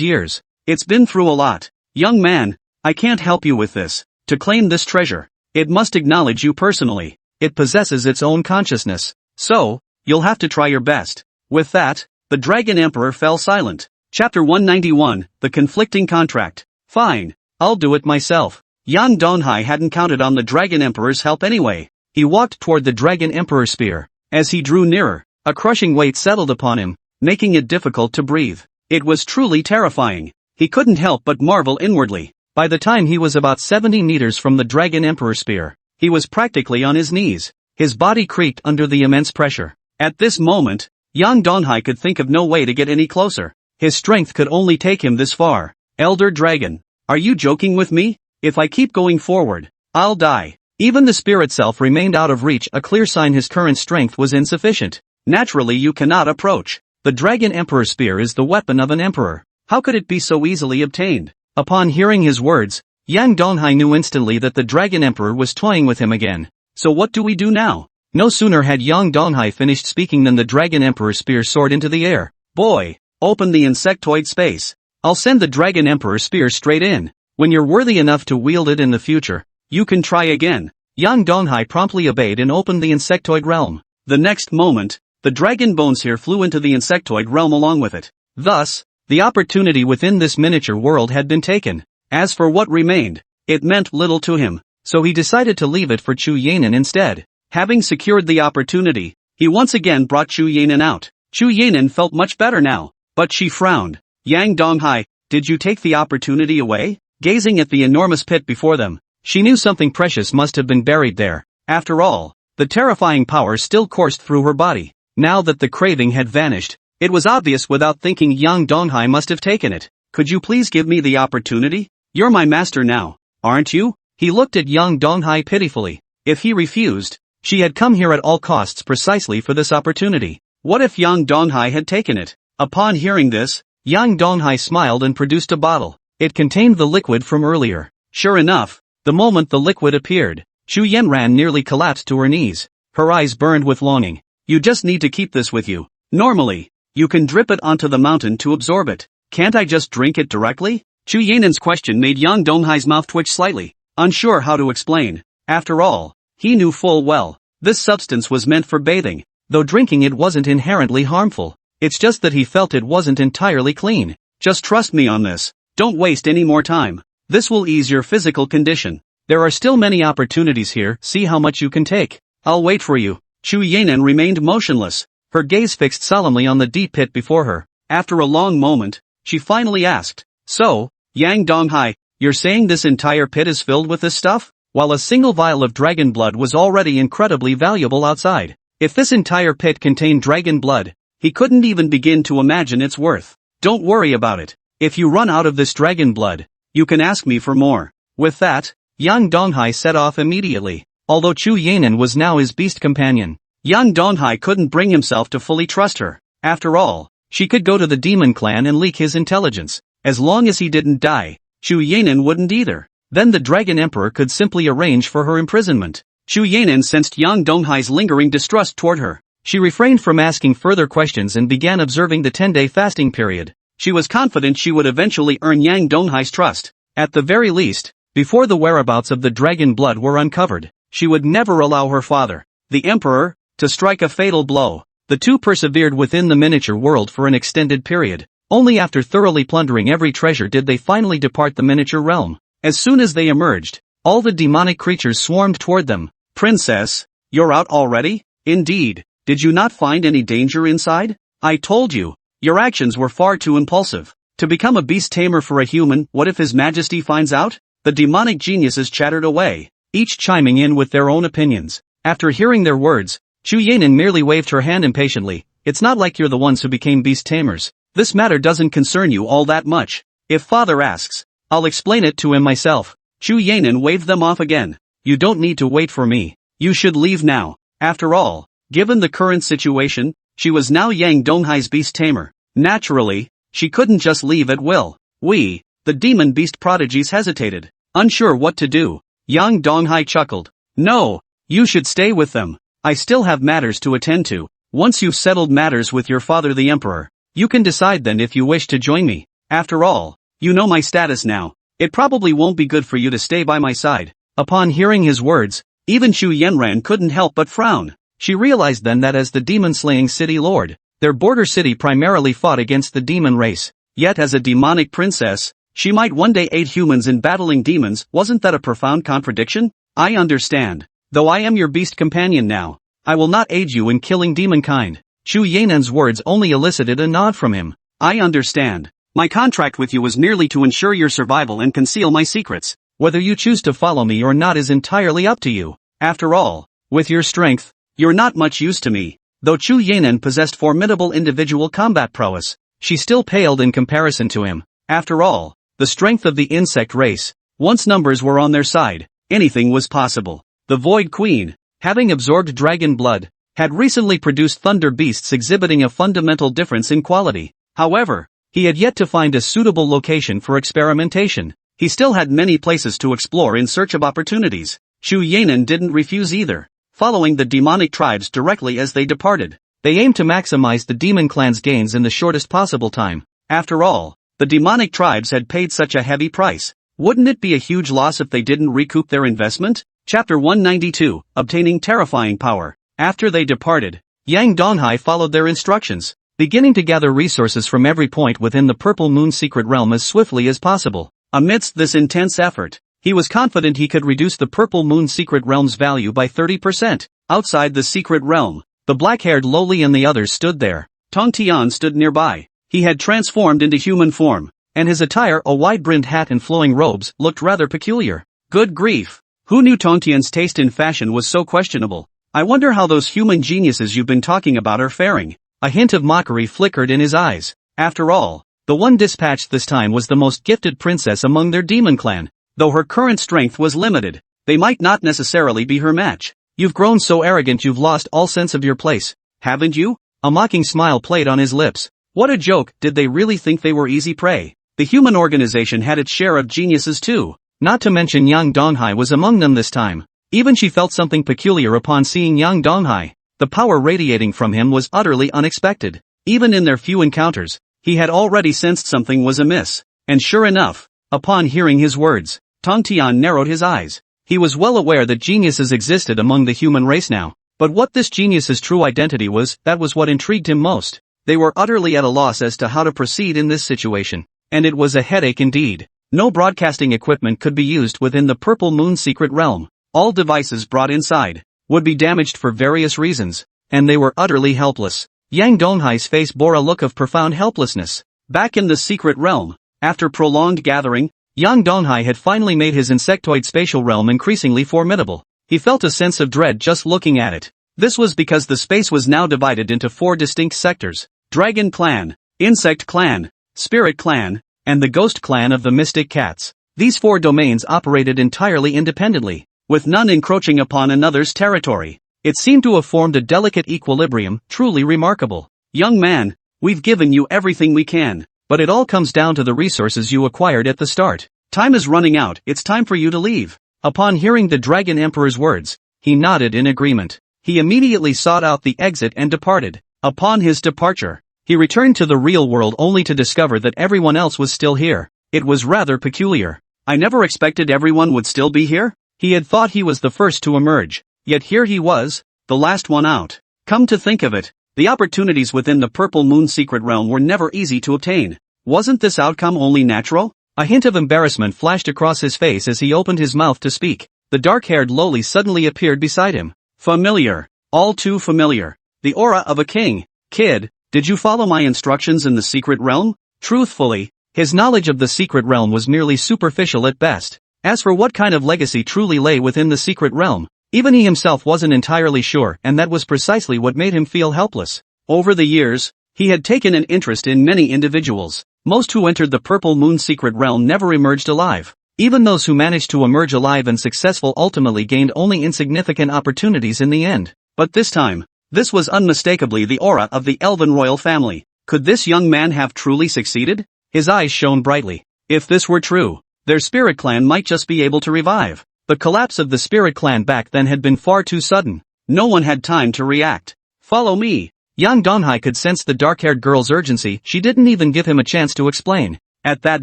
years. It's been through a lot. Young man, I can't help you with this. To claim this treasure, it must acknowledge you personally. It possesses its own consciousness. So, you'll have to try your best. With that, the Dragon Emperor fell silent. Chapter 191, The Conflicting Contract. Fine, I'll do it myself. Yang Donghai hadn't counted on the Dragon Emperor's help anyway. He walked toward the Dragon Emperor's spear. As he drew nearer, a crushing weight settled upon him, making it difficult to breathe. It was truly terrifying. He couldn't help but marvel inwardly. By the time he was about 70 meters from the Dragon Emperor's spear, he was practically on his knees. His body creaked under the immense pressure. At this moment, Yang Donghai could think of no way to get any closer. His strength could only take him this far. Elder Dragon, are you joking with me? If I keep going forward, I'll die. Even the spear itself remained out of reach, a clear sign his current strength was insufficient. Naturally you cannot approach. The Dragon Emperor's spear is the weapon of an emperor. How could it be so easily obtained? Upon hearing his words, Yang Donghai knew instantly that the Dragon Emperor was toying with him again. So what do we do now? No sooner had Yang Donghai finished speaking than the Dragon Emperor's spear soared into the air. Boy, open the insectoid space. I'll send the Dragon Emperor's spear straight in. When you're worthy enough to wield it in the future, you can try again. Yang Donghai promptly obeyed and opened the insectoid realm. The next moment, the dragon bones here flew into the insectoid realm along with it. Thus, the opportunity within this miniature world had been taken. As for what remained, it meant little to him, so he decided to leave it for Chu Yanin instead. Having secured the opportunity, he once again brought Chu Yanin out. Chu Yanin felt much better now, but she frowned. Yang Donghai, did you take the opportunity away? Gazing at the enormous pit before them, she knew something precious must have been buried there. After all, the terrifying power still coursed through her body. Now that the craving had vanished, it was obvious without thinking Yang Donghai must have taken it. Could you please give me the opportunity? You're my master now, aren't you? He looked at Yang Donghai pitifully. If he refused, she had come here at all costs precisely for this opportunity. What if Yang Donghai had taken it? Upon hearing this, Yang Donghai smiled and produced a bottle. It contained the liquid from earlier. Sure enough, the moment the liquid appeared, Chu Yanran nearly collapsed to her knees. Her eyes burned with longing. You just need to keep this with you. Normally, you can drip it onto the mountain to absorb it. Can't I just drink it directly? Chu Yanin's question made Yang Donghai's mouth twitch slightly, unsure how to explain. After all, he knew full well, this substance was meant for bathing, though drinking it wasn't inherently harmful. It's just that he felt it wasn't entirely clean. Just trust me on this. Don't waste any more time. This will ease your physical condition. There are still many opportunities here, see how much you can take. I'll wait for you. Chu Yanin remained motionless, her gaze fixed solemnly on the deep pit before her. After a long moment, she finally asked, So, Yang Donghai, you're saying this entire pit is filled with this stuff? While a single vial of dragon blood was already incredibly valuable outside. If this entire pit contained dragon blood, he couldn't even begin to imagine its worth. Don't worry about it. If you run out of this dragon blood, you can ask me for more. With that, Yang Donghai set off immediately. Although Chu Yanin was now his beast companion, Yang Donghai couldn't bring himself to fully trust her. After all, she could go to the demon clan and leak his intelligence. As long as he didn't die, Chu Yanin wouldn't either. Then the Dragon Emperor could simply arrange for her imprisonment. Chu Yanin sensed Yang Donghai's lingering distrust toward her. She refrained from asking further questions and began observing the 10-day fasting period. She was confident she would eventually earn Yang Donghai's trust. At the very least, before the whereabouts of the dragon blood were uncovered, she would never allow her father, the Emperor, to strike a fatal blow. The two persevered within the miniature world for an extended period. Only after thoroughly plundering every treasure did they finally depart the miniature realm. As soon as they emerged, all the demonic creatures swarmed toward them. Princess, you're out already? Indeed. Did you not find any danger inside? I told you. Your actions were far too impulsive. To become a beast tamer for a human, what if His Majesty finds out? The demonic geniuses chattered away, each chiming in with their own opinions. After hearing their words, Chu Yanin merely waved her hand impatiently. It's not like you're the ones who became beast tamers. This matter doesn't concern you all that much. If father asks, I'll explain it to him myself. Chu Yanin waved them off again. You don't need to wait for me. You should leave now. After all, given the current situation, she was now Yang Donghai's beast tamer. Naturally, she couldn't just leave at will. We, the demon beast prodigies, hesitated, unsure what to do. Yang Donghai chuckled. No, you should stay with them. I still have matters to attend to. Once you've settled matters with your father the emperor, you can decide then if you wish to join me. After all, you know my status now. It probably won't be good for you to stay by my side. Upon hearing his words, even Chu Yenran couldn't help but frown. She realized then that as the demon-slaying city lord, their border city primarily fought against the demon race. Yet as a demonic princess, she might one day aid humans in battling demons. Wasn't that a profound contradiction? I understand. Though I am your beast companion now, I will not aid you in killing demonkind. Chu Yanan's words only elicited a nod from him. I understand. My contract with you was merely to ensure your survival and conceal my secrets. Whether you choose to follow me or not is entirely up to you. After all, with your strength, you're not much use to me. Though Chu Yanan possessed formidable individual combat prowess, she still paled in comparison to him. After all, the strength of the insect race, once numbers were on their side, anything was possible. The Void Queen, having absorbed dragon blood, had recently produced thunder beasts exhibiting a fundamental difference in quality. However, he had yet to find a suitable location for experimentation. He still had many places to explore in search of opportunities. Chu Yanan didn't refuse either. Following the demonic tribes directly as they departed, they aimed to maximize the demon clan's gains in the shortest possible time. After all, the demonic tribes had paid such a heavy price. Wouldn't it be a huge loss if they didn't recoup their investment? Chapter 192, Obtaining Terrifying Power. After they departed, Yang Donghai followed their instructions, beginning to gather resources from every point within the Purple Moon secret realm as swiftly as possible. Amidst this intense effort, he was confident he could reduce the Purple Moon secret realm's value by 30%. Outside the secret realm, the black-haired lowly and the others stood there. Tong Tian stood nearby. He had transformed into human form, and his attire, a wide-brimmed hat and flowing robes, looked rather peculiar. Good grief! Who knew Tong Tian's taste in fashion was so questionable? I wonder how those human geniuses you've been talking about are faring. A hint of mockery flickered in his eyes. After all, the one dispatched this time was the most gifted princess among their demon clan. Though her current strength was limited, they might not necessarily be her match. You've grown so arrogant you've lost all sense of your place, haven't you? A mocking smile played on his lips. What a joke, did they really think they were easy prey? The human organization had its share of geniuses too. Not to mention Yang Donghai was among them this time. Even she felt something peculiar upon seeing Yang Donghai. The power radiating from him was utterly unexpected. Even in their few encounters, he had already sensed something was amiss. And sure enough, upon hearing his words, Tong Tian narrowed his eyes. He was well aware that geniuses existed among the human race now. But what this genius's true identity was, that was what intrigued him most. They were utterly at a loss as to how to proceed in this situation. And it was a headache indeed. No broadcasting equipment could be used within the Purple Moon secret realm. All devices brought inside would be damaged for various reasons, and they were utterly helpless. Yang Donghai's face bore a look of profound helplessness. Back in the secret realm, after prolonged gathering, Yang Donghai had finally made his insectoid spatial realm increasingly formidable. He felt a sense of dread just looking at it. This was because the space was now divided into 4 distinct sectors: Dragon Clan, Insect Clan, Spirit Clan, and the Ghost Clan of the Mystic Cats. These 4 domains operated entirely independently, with none encroaching upon another's territory. It seemed to have formed a delicate equilibrium, truly remarkable. Young man, we've given you everything we can, but it all comes down to the resources you acquired at the start. Time is running out, it's time for you to leave. Upon hearing the Dragon Emperor's words, he nodded in agreement. He immediately sought out the exit and departed. Upon his departure, he returned to the real world only to discover that everyone else was still here. It was rather peculiar. I never expected everyone would still be here. He had thought he was the first to emerge. Yet here he was, the last one out. Come to think of it, the opportunities within the Purple Moon secret realm were never easy to obtain. Wasn't this outcome only natural? A hint of embarrassment flashed across his face as he opened his mouth to speak. The dark-haired lowly suddenly appeared beside him. Familiar. All too familiar. the aura of a king. Kid, did you follow my instructions in the secret realm? Truthfully, his knowledge of the secret realm was merely superficial at best. As for what kind of legacy truly lay within the secret realm, even he himself wasn't entirely sure, and that was precisely what made him feel helpless. Over the years, he had taken an interest in many individuals. Most who entered the Purple Moon secret realm never emerged alive. Even those who managed to emerge alive and successful ultimately gained only insignificant opportunities in the end. But this time, this was unmistakably the aura of the Elven royal family. Could this young man have truly succeeded? His eyes shone brightly. If this were true, their spirit clan might just be able to revive. The collapse of the spirit clan back then had been far too sudden. No one had time to react. Follow me. Young Donghai could sense the dark-haired girl's urgency. She didn't even give him a chance to explain. At that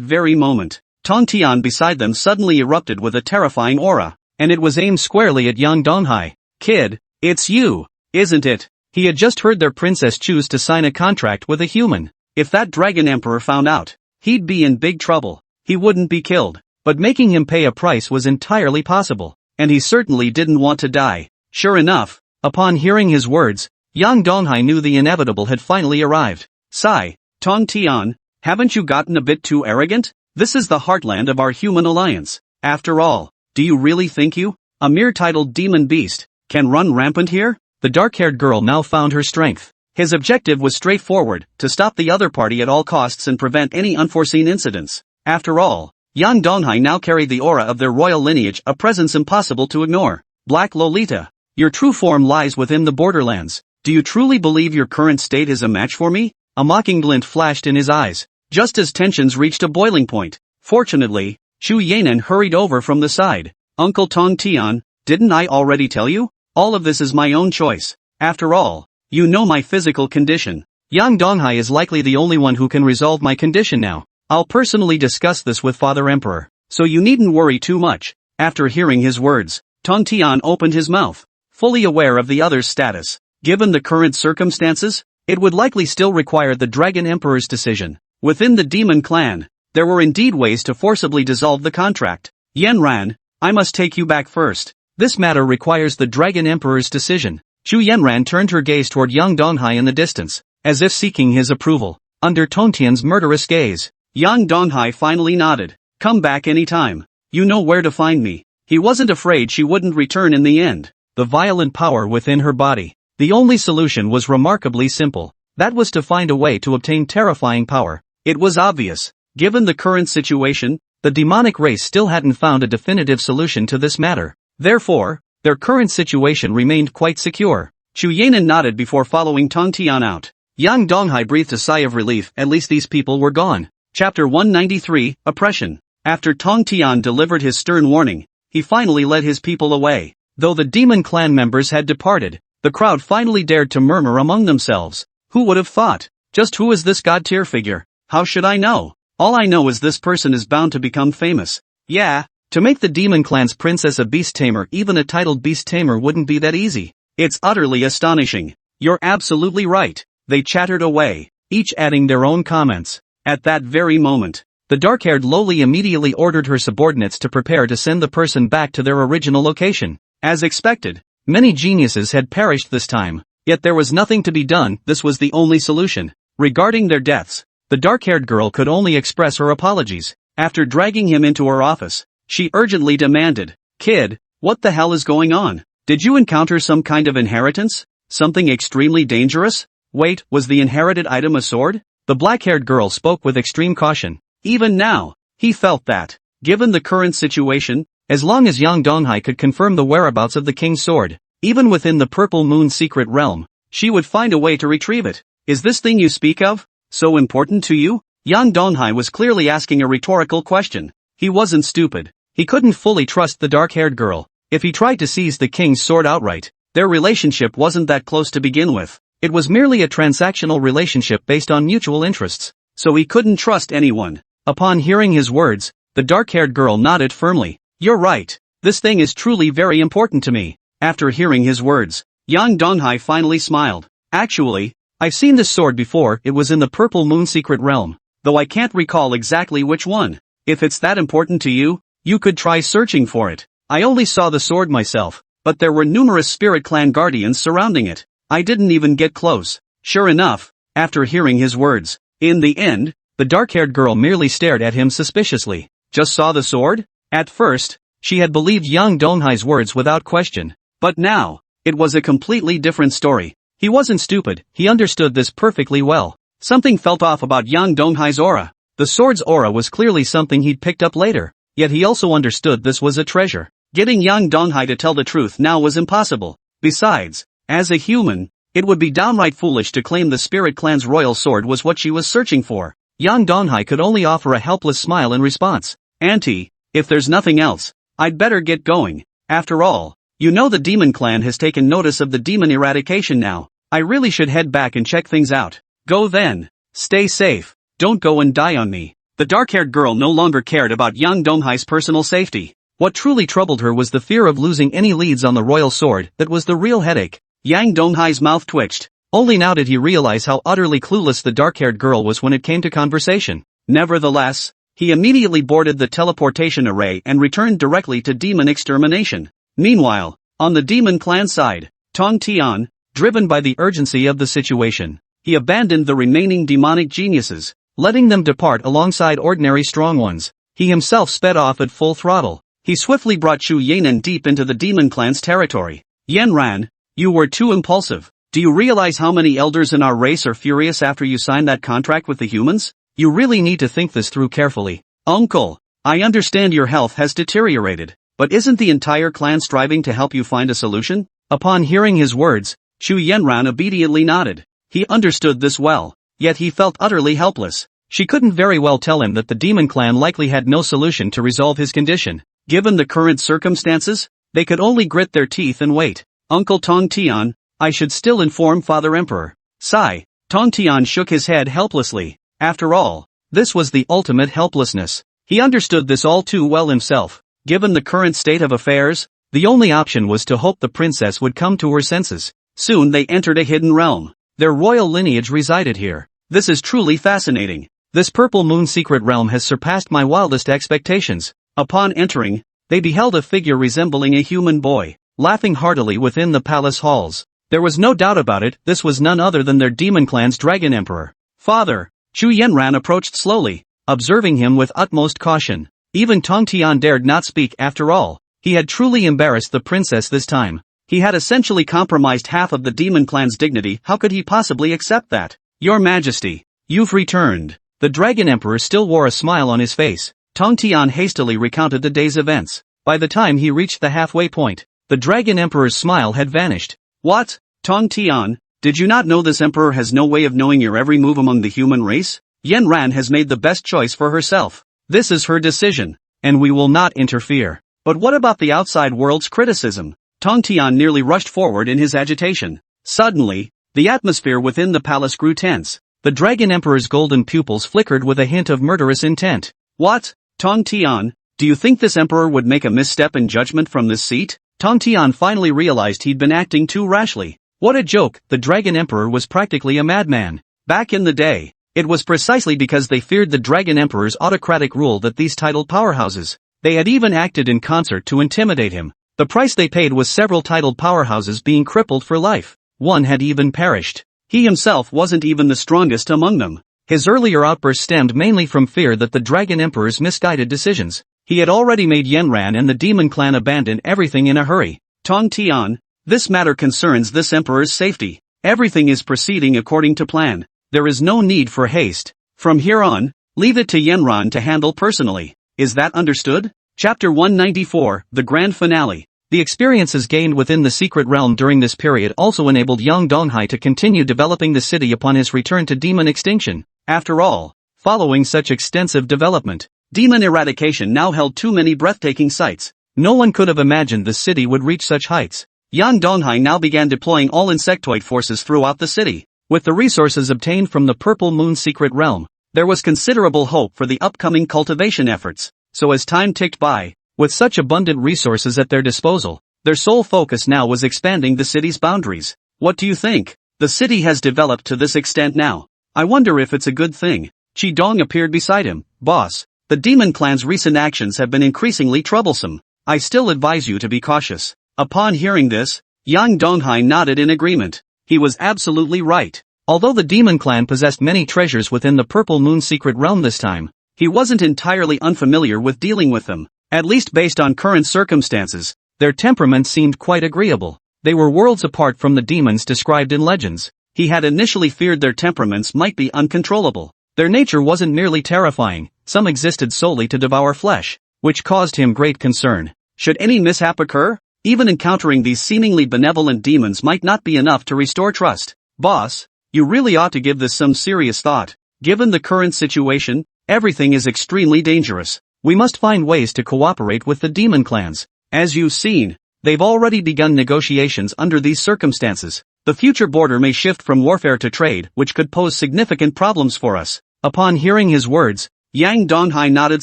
very moment, Tong Tian beside them suddenly erupted with a terrifying aura, and it was aimed squarely at young Donghai. Kid, it's you, isn't it? He had just heard their princess choose to sign a contract with a human. If that dragon emperor found out, he'd be in big trouble. He wouldn't be killed, but making him pay a price was entirely possible, and he certainly didn't want to die. Sure enough, upon hearing his words, young Donghai knew the inevitable had finally arrived. Sigh, Tong Tian, haven't you gotten a bit too arrogant? This is the heartland of our human alliance. After all, do you really think you, a mere titled demon beast, can run rampant here? The dark-haired girl now found her strength. His objective was straightforward, to stop the other party at all costs and prevent any unforeseen incidents. After all, young Donghai now carried the aura of their royal lineage, a presence impossible to ignore. Black Lolita, your true form lies within the borderlands. Do you truly believe your current state is a match for me? A mocking glint flashed in his eyes, just as tensions reached a boiling point. Fortunately, Chu Yanan hurried over from the side. Uncle Tong Tian, didn't I already tell you? All of this is my own choice. After all, you know my physical condition. Young Donghai is likely the only one who can resolve my condition now. I'll personally discuss this with Father Emperor, so you needn't worry too much. After hearing his words, Tong Tian opened his mouth, fully aware of the other's status. Given the current circumstances, it would likely still require the Dragon Emperor's decision. Within the demon clan, there were indeed ways to forcibly dissolve the contract. Yenran, I must take you back first. This matter requires the Dragon Emperor's decision. Chu Yenran turned her gaze toward young Donghai in the distance, as if seeking his approval. Under Tong Tian's murderous gaze, young Donghai finally nodded. Come back anytime. You know where to find me. He wasn't afraid she wouldn't return in the end. The violent power within her body. The only solution was remarkably simple. That was to find a way to obtain terrifying power. It was obvious. Given the current situation, the demonic race still hadn't found a definitive solution to this matter. Therefore, their current situation remained quite secure. Chu Yanan nodded before following Tong Tian out. Young Donghai breathed a sigh of relief. At least these people were gone. Chapter 193, Oppression. After Tong Tian delivered his stern warning, he finally led his people away. Though the demon clan members had departed, the crowd finally dared to murmur among themselves. Who would have thought? Just who is this god-tier figure? How should I know? All I know is this person is bound to become famous. Yeah, to make the demon clan's princess a beast tamer, even a titled beast tamer, wouldn't be that easy. It's utterly astonishing. You're absolutely right. They chattered away, each adding their own comments. At that very moment, the dark-haired lowly immediately ordered her subordinates to prepare to send the person back to their original location. As expected, many geniuses had perished this time, yet there was nothing to be done. This was the only solution. Regarding their deaths, the dark-haired girl could only express her apologies. After dragging him into her office, she urgently demanded, Kid, what the hell is going on? Did you encounter some kind of inheritance? Something extremely dangerous? Wait, was the inherited item a sword? The black-haired girl spoke with extreme caution. Even now, he felt that, given the current situation, as long as young Donghai could confirm the whereabouts of the king's sword, even within the Purple Moon secret realm, she would find a way to retrieve it. Is this thing you speak of so important to you? Young Donghai was clearly asking a rhetorical question. He wasn't stupid. He couldn't fully trust the dark-haired girl. If he tried to seize the king's sword outright, their relationship wasn't that close to begin with. It was merely a transactional relationship based on mutual interests, so he couldn't trust anyone. Upon hearing his words, the dark-haired girl nodded firmly. You're right. This thing is truly very important to me. After hearing his words, young Donghai finally smiled. Actually, I've seen this sword before. It was in the Purple Moon secret realm, though I can't recall exactly which one. If it's that important to you, you could try searching for it. I only saw the sword myself, but there were numerous spirit clan guardians surrounding it. I didn't even get close. Sure enough, after hearing his words, in the end, the dark-haired girl merely stared at him suspiciously. Just saw the sword? At first, she had believed young Donghai's words without question. But now, it was a completely different story. He wasn't stupid, he understood this perfectly well. Something felt off about young Donghai's aura. The sword's aura was clearly something he'd picked up later, yet he also understood this was a treasure. Getting young Donghai to tell the truth now was impossible. Besides, as a human, it would be downright foolish to claim the Spirit Clan's royal sword was what she was searching for. Young Donghai could only offer a helpless smile in response. Auntie, if there's nothing else, I'd better get going. After all, you know the Demon Clan has taken notice of the demon eradication now. I really should head back and check things out. Go then. Stay safe. Don't go and die on me. The dark-haired girl no longer cared about young Donghai's personal safety. What truly troubled her was the fear of losing any leads on the royal sword. That was the real headache. Yang Donghai's mouth twitched. Only now did he realize how utterly clueless the dark-haired girl was when it came to conversation. Nevertheless, he immediately boarded the teleportation array and returned directly to demon extermination. Meanwhile, on the Demon Clan side, Tong Tian, driven by the urgency of the situation, he abandoned the remaining demonic geniuses, letting them depart alongside ordinary strong ones. He himself sped off at full throttle. He swiftly brought Chu Yanan deep into the Demon Clan's territory. Yanran, you were too impulsive. Do you realize how many elders in our race are furious after you signed that contract with the humans? You really need to think this through carefully. Uncle, I understand your health has deteriorated, but isn't the entire clan striving to help you find a solution? Upon hearing his words, Chu Yanran obediently nodded. He understood this well, yet he felt utterly helpless. She couldn't very well tell him that the Demon Clan likely had no solution to resolve his condition. Given the current circumstances, they could only grit their teeth and wait. Uncle Tong Tian, I should still inform Father Emperor. Sigh. Tong Tian shook his head helplessly. After all, this was the ultimate helplessness. He understood this all too well himself. Given the current state of affairs, the only option was to hope the princess would come to her senses. Soon they entered a hidden realm. Their royal lineage resided here. This is truly fascinating. This purple moon secret realm has surpassed my wildest expectations. Upon entering, they beheld a figure resembling a human boy, laughing heartily within the palace halls. There was no doubt about it, this was none other than their Demon Clan's Dragon Emperor. Father, Chu Yanran approached slowly, observing him with utmost caution. Even Tong Tian dared not speak after all. He had truly embarrassed the princess this time. He had essentially compromised half of the Demon Clan's dignity. How could he possibly accept that? Your Majesty, you've returned. The Dragon Emperor still wore a smile on his face. Tong Tian hastily recounted the day's events. By the time he reached the halfway point, the Dragon Emperor's smile had vanished. What? Tong Tian, did you not know this emperor has no way of knowing your every move among the human race? Yanran has made the best choice for herself. This is her decision, and we will not interfere. But what about the outside world's criticism? Tong Tian nearly rushed forward in his agitation. Suddenly, the atmosphere within the palace grew tense. The Dragon Emperor's golden pupils flickered with a hint of murderous intent. What? Tong Tian, do you think this emperor would make a misstep in judgment from this seat? Tong Tian finally realized he'd been acting too rashly. What a joke, the Dragon Emperor was practically a madman. Back in the day, it was precisely because they feared the Dragon Emperor's autocratic rule that these titled powerhouses. They had even acted in concert to intimidate him. The price they paid was several titled powerhouses being crippled for life. One had even perished. He himself wasn't even the strongest among them. His earlier outburst stemmed mainly from fear that the Dragon Emperor's misguided decisions. He had already made Yanran and the Demon Clan abandon everything in a hurry. Tong Tian, this matter concerns this emperor's safety. Everything is proceeding according to plan. There is no need for haste. From here on, leave it to Yanran to handle personally. Is that understood? Chapter 194, The Grand Finale. The experiences gained within the secret realm during this period also enabled young Donghai to continue developing the city upon his return to demon extinction. After all, following such extensive development, demon eradication now held too many breathtaking sights. No one could have imagined the city would reach such heights. Young Donghai now began deploying all insectoid forces throughout the city. With the resources obtained from the Purple Moon secret realm, there was considerable hope for the upcoming cultivation efforts. So as time ticked by, with such abundant resources at their disposal, their sole focus now was expanding the city's boundaries. What do you think? The city has developed to this extent now. I wonder if it's a good thing. Qi Dong appeared beside him. Boss, the Demon Clan's recent actions have been increasingly troublesome. I still advise you to be cautious. Upon hearing this, young Donghai nodded in agreement. He was absolutely right. Although the demon clan possessed many treasures within the Purple Moon secret realm this time, he wasn't entirely unfamiliar with dealing with them. At least based on current circumstances, their temperament seemed quite agreeable. They were worlds apart from the demons described in legends. He had initially feared their temperaments might be uncontrollable. Their nature wasn't merely terrifying, some existed solely to devour flesh, which caused him great concern. Should any mishap occur, even encountering these seemingly benevolent demons might not be enough to restore trust. Boss, you really ought to give this some serious thought. Given the current situation, everything is extremely dangerous. We must find ways to cooperate with the demon clans. As you've seen, they've already begun negotiations under these circumstances. The future border may shift from warfare to trade, which could pose significant problems for us. Upon hearing his words, Yang Donghai nodded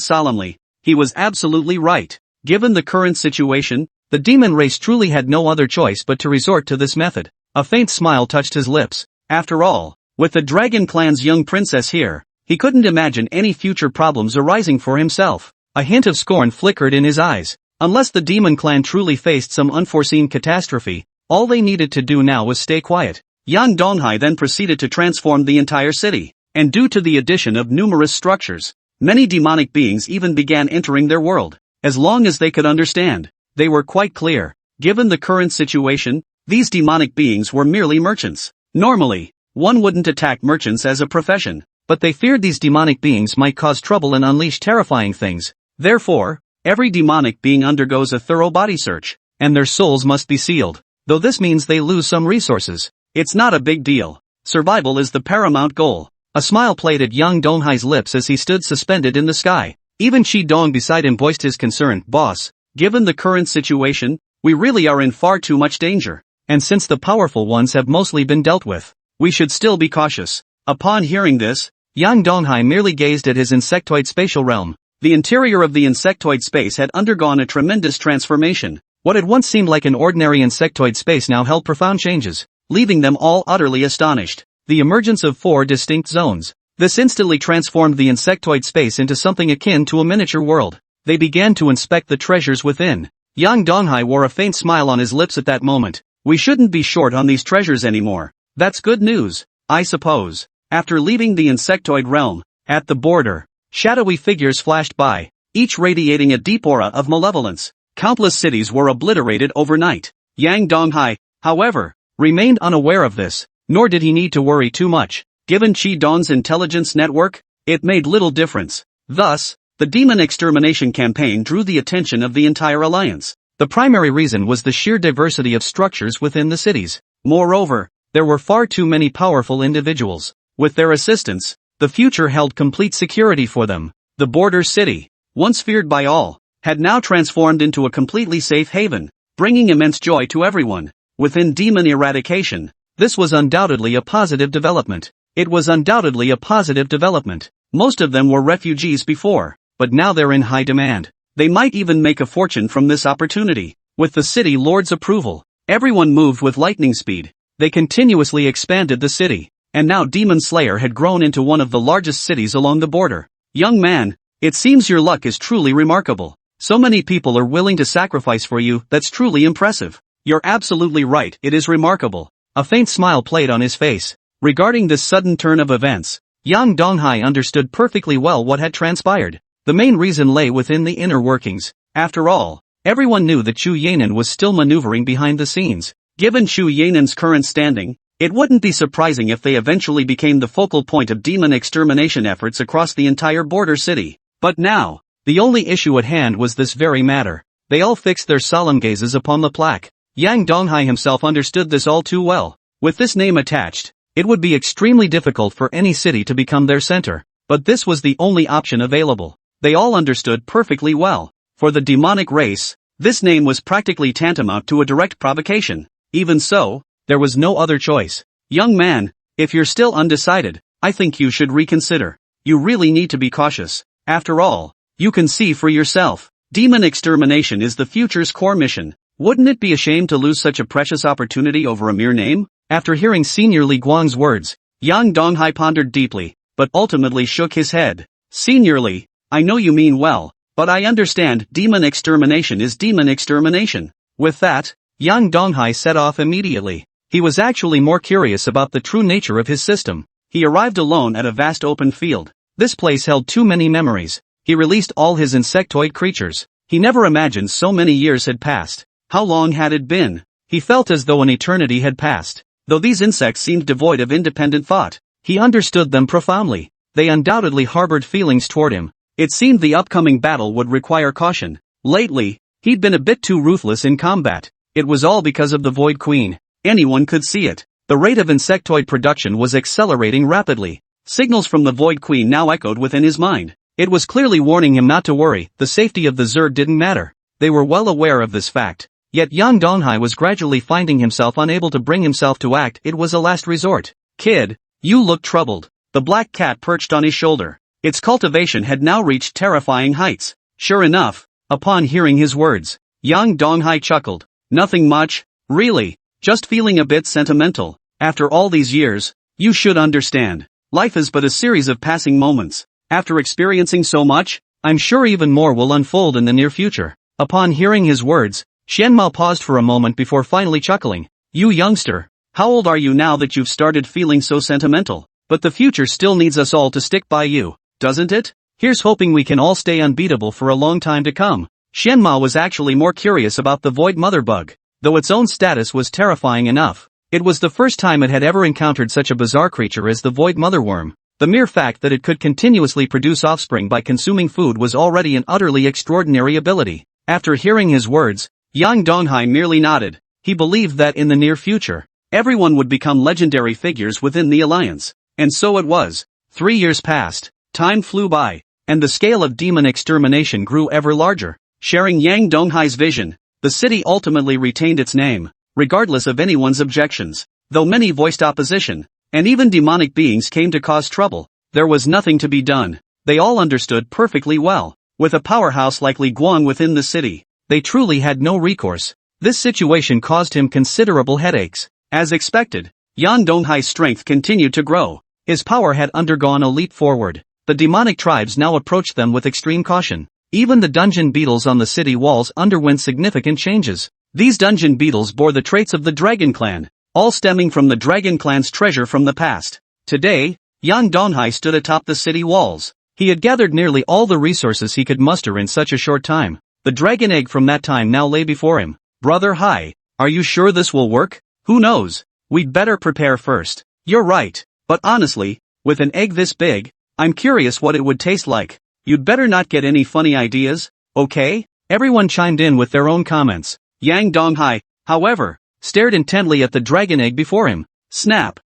solemnly. He was absolutely right. Given the current situation, the demon race truly had no other choice but to resort to this method. A faint smile touched his lips. After all, with the Dragon Clan's young princess here, he couldn't imagine any future problems arising for himself. A hint of scorn flickered in his eyes. Unless the demon clan truly faced some unforeseen catastrophe, all they needed to do now was stay quiet. Yang Donghai then proceeded to transform the entire city, and due to the addition of numerous structures, many demonic beings even began entering their world. As long as they could understand, they were quite clear. Given the current situation, these demonic beings were merely merchants. Normally, one wouldn't attack merchants as a profession, but they feared these demonic beings might cause trouble and unleash terrifying things. Therefore, every demonic being undergoes a thorough body search, and their souls must be sealed. Though this means they lose some resources, it's not a big deal. Survival is the paramount goal. A smile played at Yang Donghai's lips as he stood suspended in the sky. Even Shi Dong beside him voiced his concern. Boss, given the current situation, we really are in far too much danger. And since the powerful ones have mostly been dealt with, we should still be cautious. Upon hearing this, Yang Donghai merely gazed at his insectoid spatial realm. The interior of the insectoid space had undergone a tremendous transformation. What had once seemed like an ordinary insectoid space now held profound changes, leaving them all utterly astonished. The emergence of 4 distinct zones. This instantly transformed the insectoid space into something akin to a miniature world. They began to inspect the treasures within. Yang Donghai wore a faint smile on his lips at that moment. We shouldn't be short on these treasures anymore. That's good news, I suppose. After leaving the insectoid realm, at the border, shadowy figures flashed by, each radiating a deep aura of malevolence. Countless cities were obliterated overnight. Yang Donghai, however, remained unaware of this, nor did he need to worry too much. Given Qi Dong's intelligence network, it made little difference. Thus, the demon extermination campaign drew the attention of the entire alliance. The primary reason was the sheer diversity of structures within the cities. Moreover, there were far too many powerful individuals. With their assistance, the future held complete security for them. The border city, once feared by all, had now transformed into a completely safe haven, bringing immense joy to everyone. Within demon eradication, this was undoubtedly a positive development. It was undoubtedly a positive development. Most of them were refugees before, but now they're in high demand. They might even make a fortune from this opportunity. With the city lord's approval, everyone moved with lightning speed. They continuously expanded the city, and now Demon Slayer had grown into one of the largest cities along the border. Young man, it seems your luck is truly remarkable. So many people are willing to sacrifice for you, that's truly impressive. You're absolutely right, it is remarkable. A faint smile played on his face. Regarding this sudden turn of events, Yang Donghai understood perfectly well what had transpired. The main reason lay within the inner workings. After all, everyone knew that Chu Yanan was still maneuvering behind the scenes. Given Chu Yanan's current standing, it wouldn't be surprising if they eventually became the focal point of demon extermination efforts across the entire border city. But now, the only issue at hand was this very matter. They all fixed their solemn gazes upon the plaque. Yang Donghai himself understood this all too well. With this name attached, it would be extremely difficult for any city to become their center. But this was the only option available. They all understood perfectly well. For the demonic race, this name was practically tantamount to a direct provocation. Even so, there was no other choice. Young man, if you're still undecided, I think you should reconsider. You really need to be cautious. After all, you can see for yourself. Demon extermination is the future's core mission. Wouldn't it be a shame to lose such a precious opportunity over a mere name? After hearing Senior Li Guang's words, Yang Donghai pondered deeply, but ultimately shook his head. Senior Li, I know you mean well, but I understand demon extermination is demon extermination. With that, Yang Donghai set off immediately. He was actually more curious about the true nature of his system. He arrived alone at a vast open field. This place held too many memories. He released all his insectoid creatures. He never imagined so many years had passed. How long had it been? He felt as though an eternity had passed. Though these insects seemed devoid of independent thought, he understood them profoundly. They undoubtedly harbored feelings toward him. It seemed the upcoming battle would require caution. Lately, he'd been a bit too ruthless in combat. It was all because of the Void Queen. Anyone could see it. The rate of insectoid production was accelerating rapidly. Signals from the Void Queen now echoed within his mind. It was clearly warning him not to worry. The safety of the Zerg didn't matter. They were well aware of this fact. Yet young Donghai was gradually finding himself unable to bring himself to act. It was a last resort. Kid, you look troubled. The black cat perched on his shoulder. Its cultivation had now reached terrifying heights. Sure enough, upon hearing his words, young Donghai chuckled. Nothing much, really, just feeling a bit sentimental. After all these years, you should understand. Life is but a series of passing moments. After experiencing so much, I'm sure even more will unfold in the near future. Upon hearing his words, Xianmao paused for a moment before finally chuckling. You youngster, how old are you now that you've started feeling so sentimental? But the future still needs us all to stick by you, doesn't it? Here's hoping we can all stay unbeatable for a long time to come. Xianmao was actually more curious about the Void Mother bug, though its own status was terrifying enough. It was the first time it had ever encountered such a bizarre creature as the Void Mother worm. The mere fact that it could continuously produce offspring by consuming food was already an utterly extraordinary ability. After hearing his words, Yang Donghai merely nodded. He believed that in the near future, everyone would become legendary figures within the alliance. And so it was. 3 years passed, time flew by, and the scale of demon extermination grew ever larger. Sharing Yang Donghai's vision, the city ultimately retained its name, regardless of anyone's objections. Though many voiced opposition, and even demonic beings came to cause trouble, there was nothing to be done. They all understood perfectly well. With a powerhouse like Li Guang within the city, they truly had no recourse. This situation caused him considerable headaches. As expected, Yang Donghai's strength continued to grow. His power had undergone a leap forward. The demonic tribes now approached them with extreme caution. Even the dungeon beetles on the city walls underwent significant changes. These dungeon beetles bore the traits of the Dragon Clan, all stemming from the Dragon Clan's treasure from the past. Today, Yang Donghai stood atop the city walls. He had gathered nearly all the resources he could muster in such a short time. The dragon egg from that time now lay before him. Brother Hai, are you sure this will work? Who knows? We'd better prepare first. You're right, but honestly, with an egg this big, I'm curious what it would taste like. You'd better not get any funny ideas, okay? Everyone chimed in with their own comments. Yang Donghai, however, stared intently at the dragon egg before him. Snap!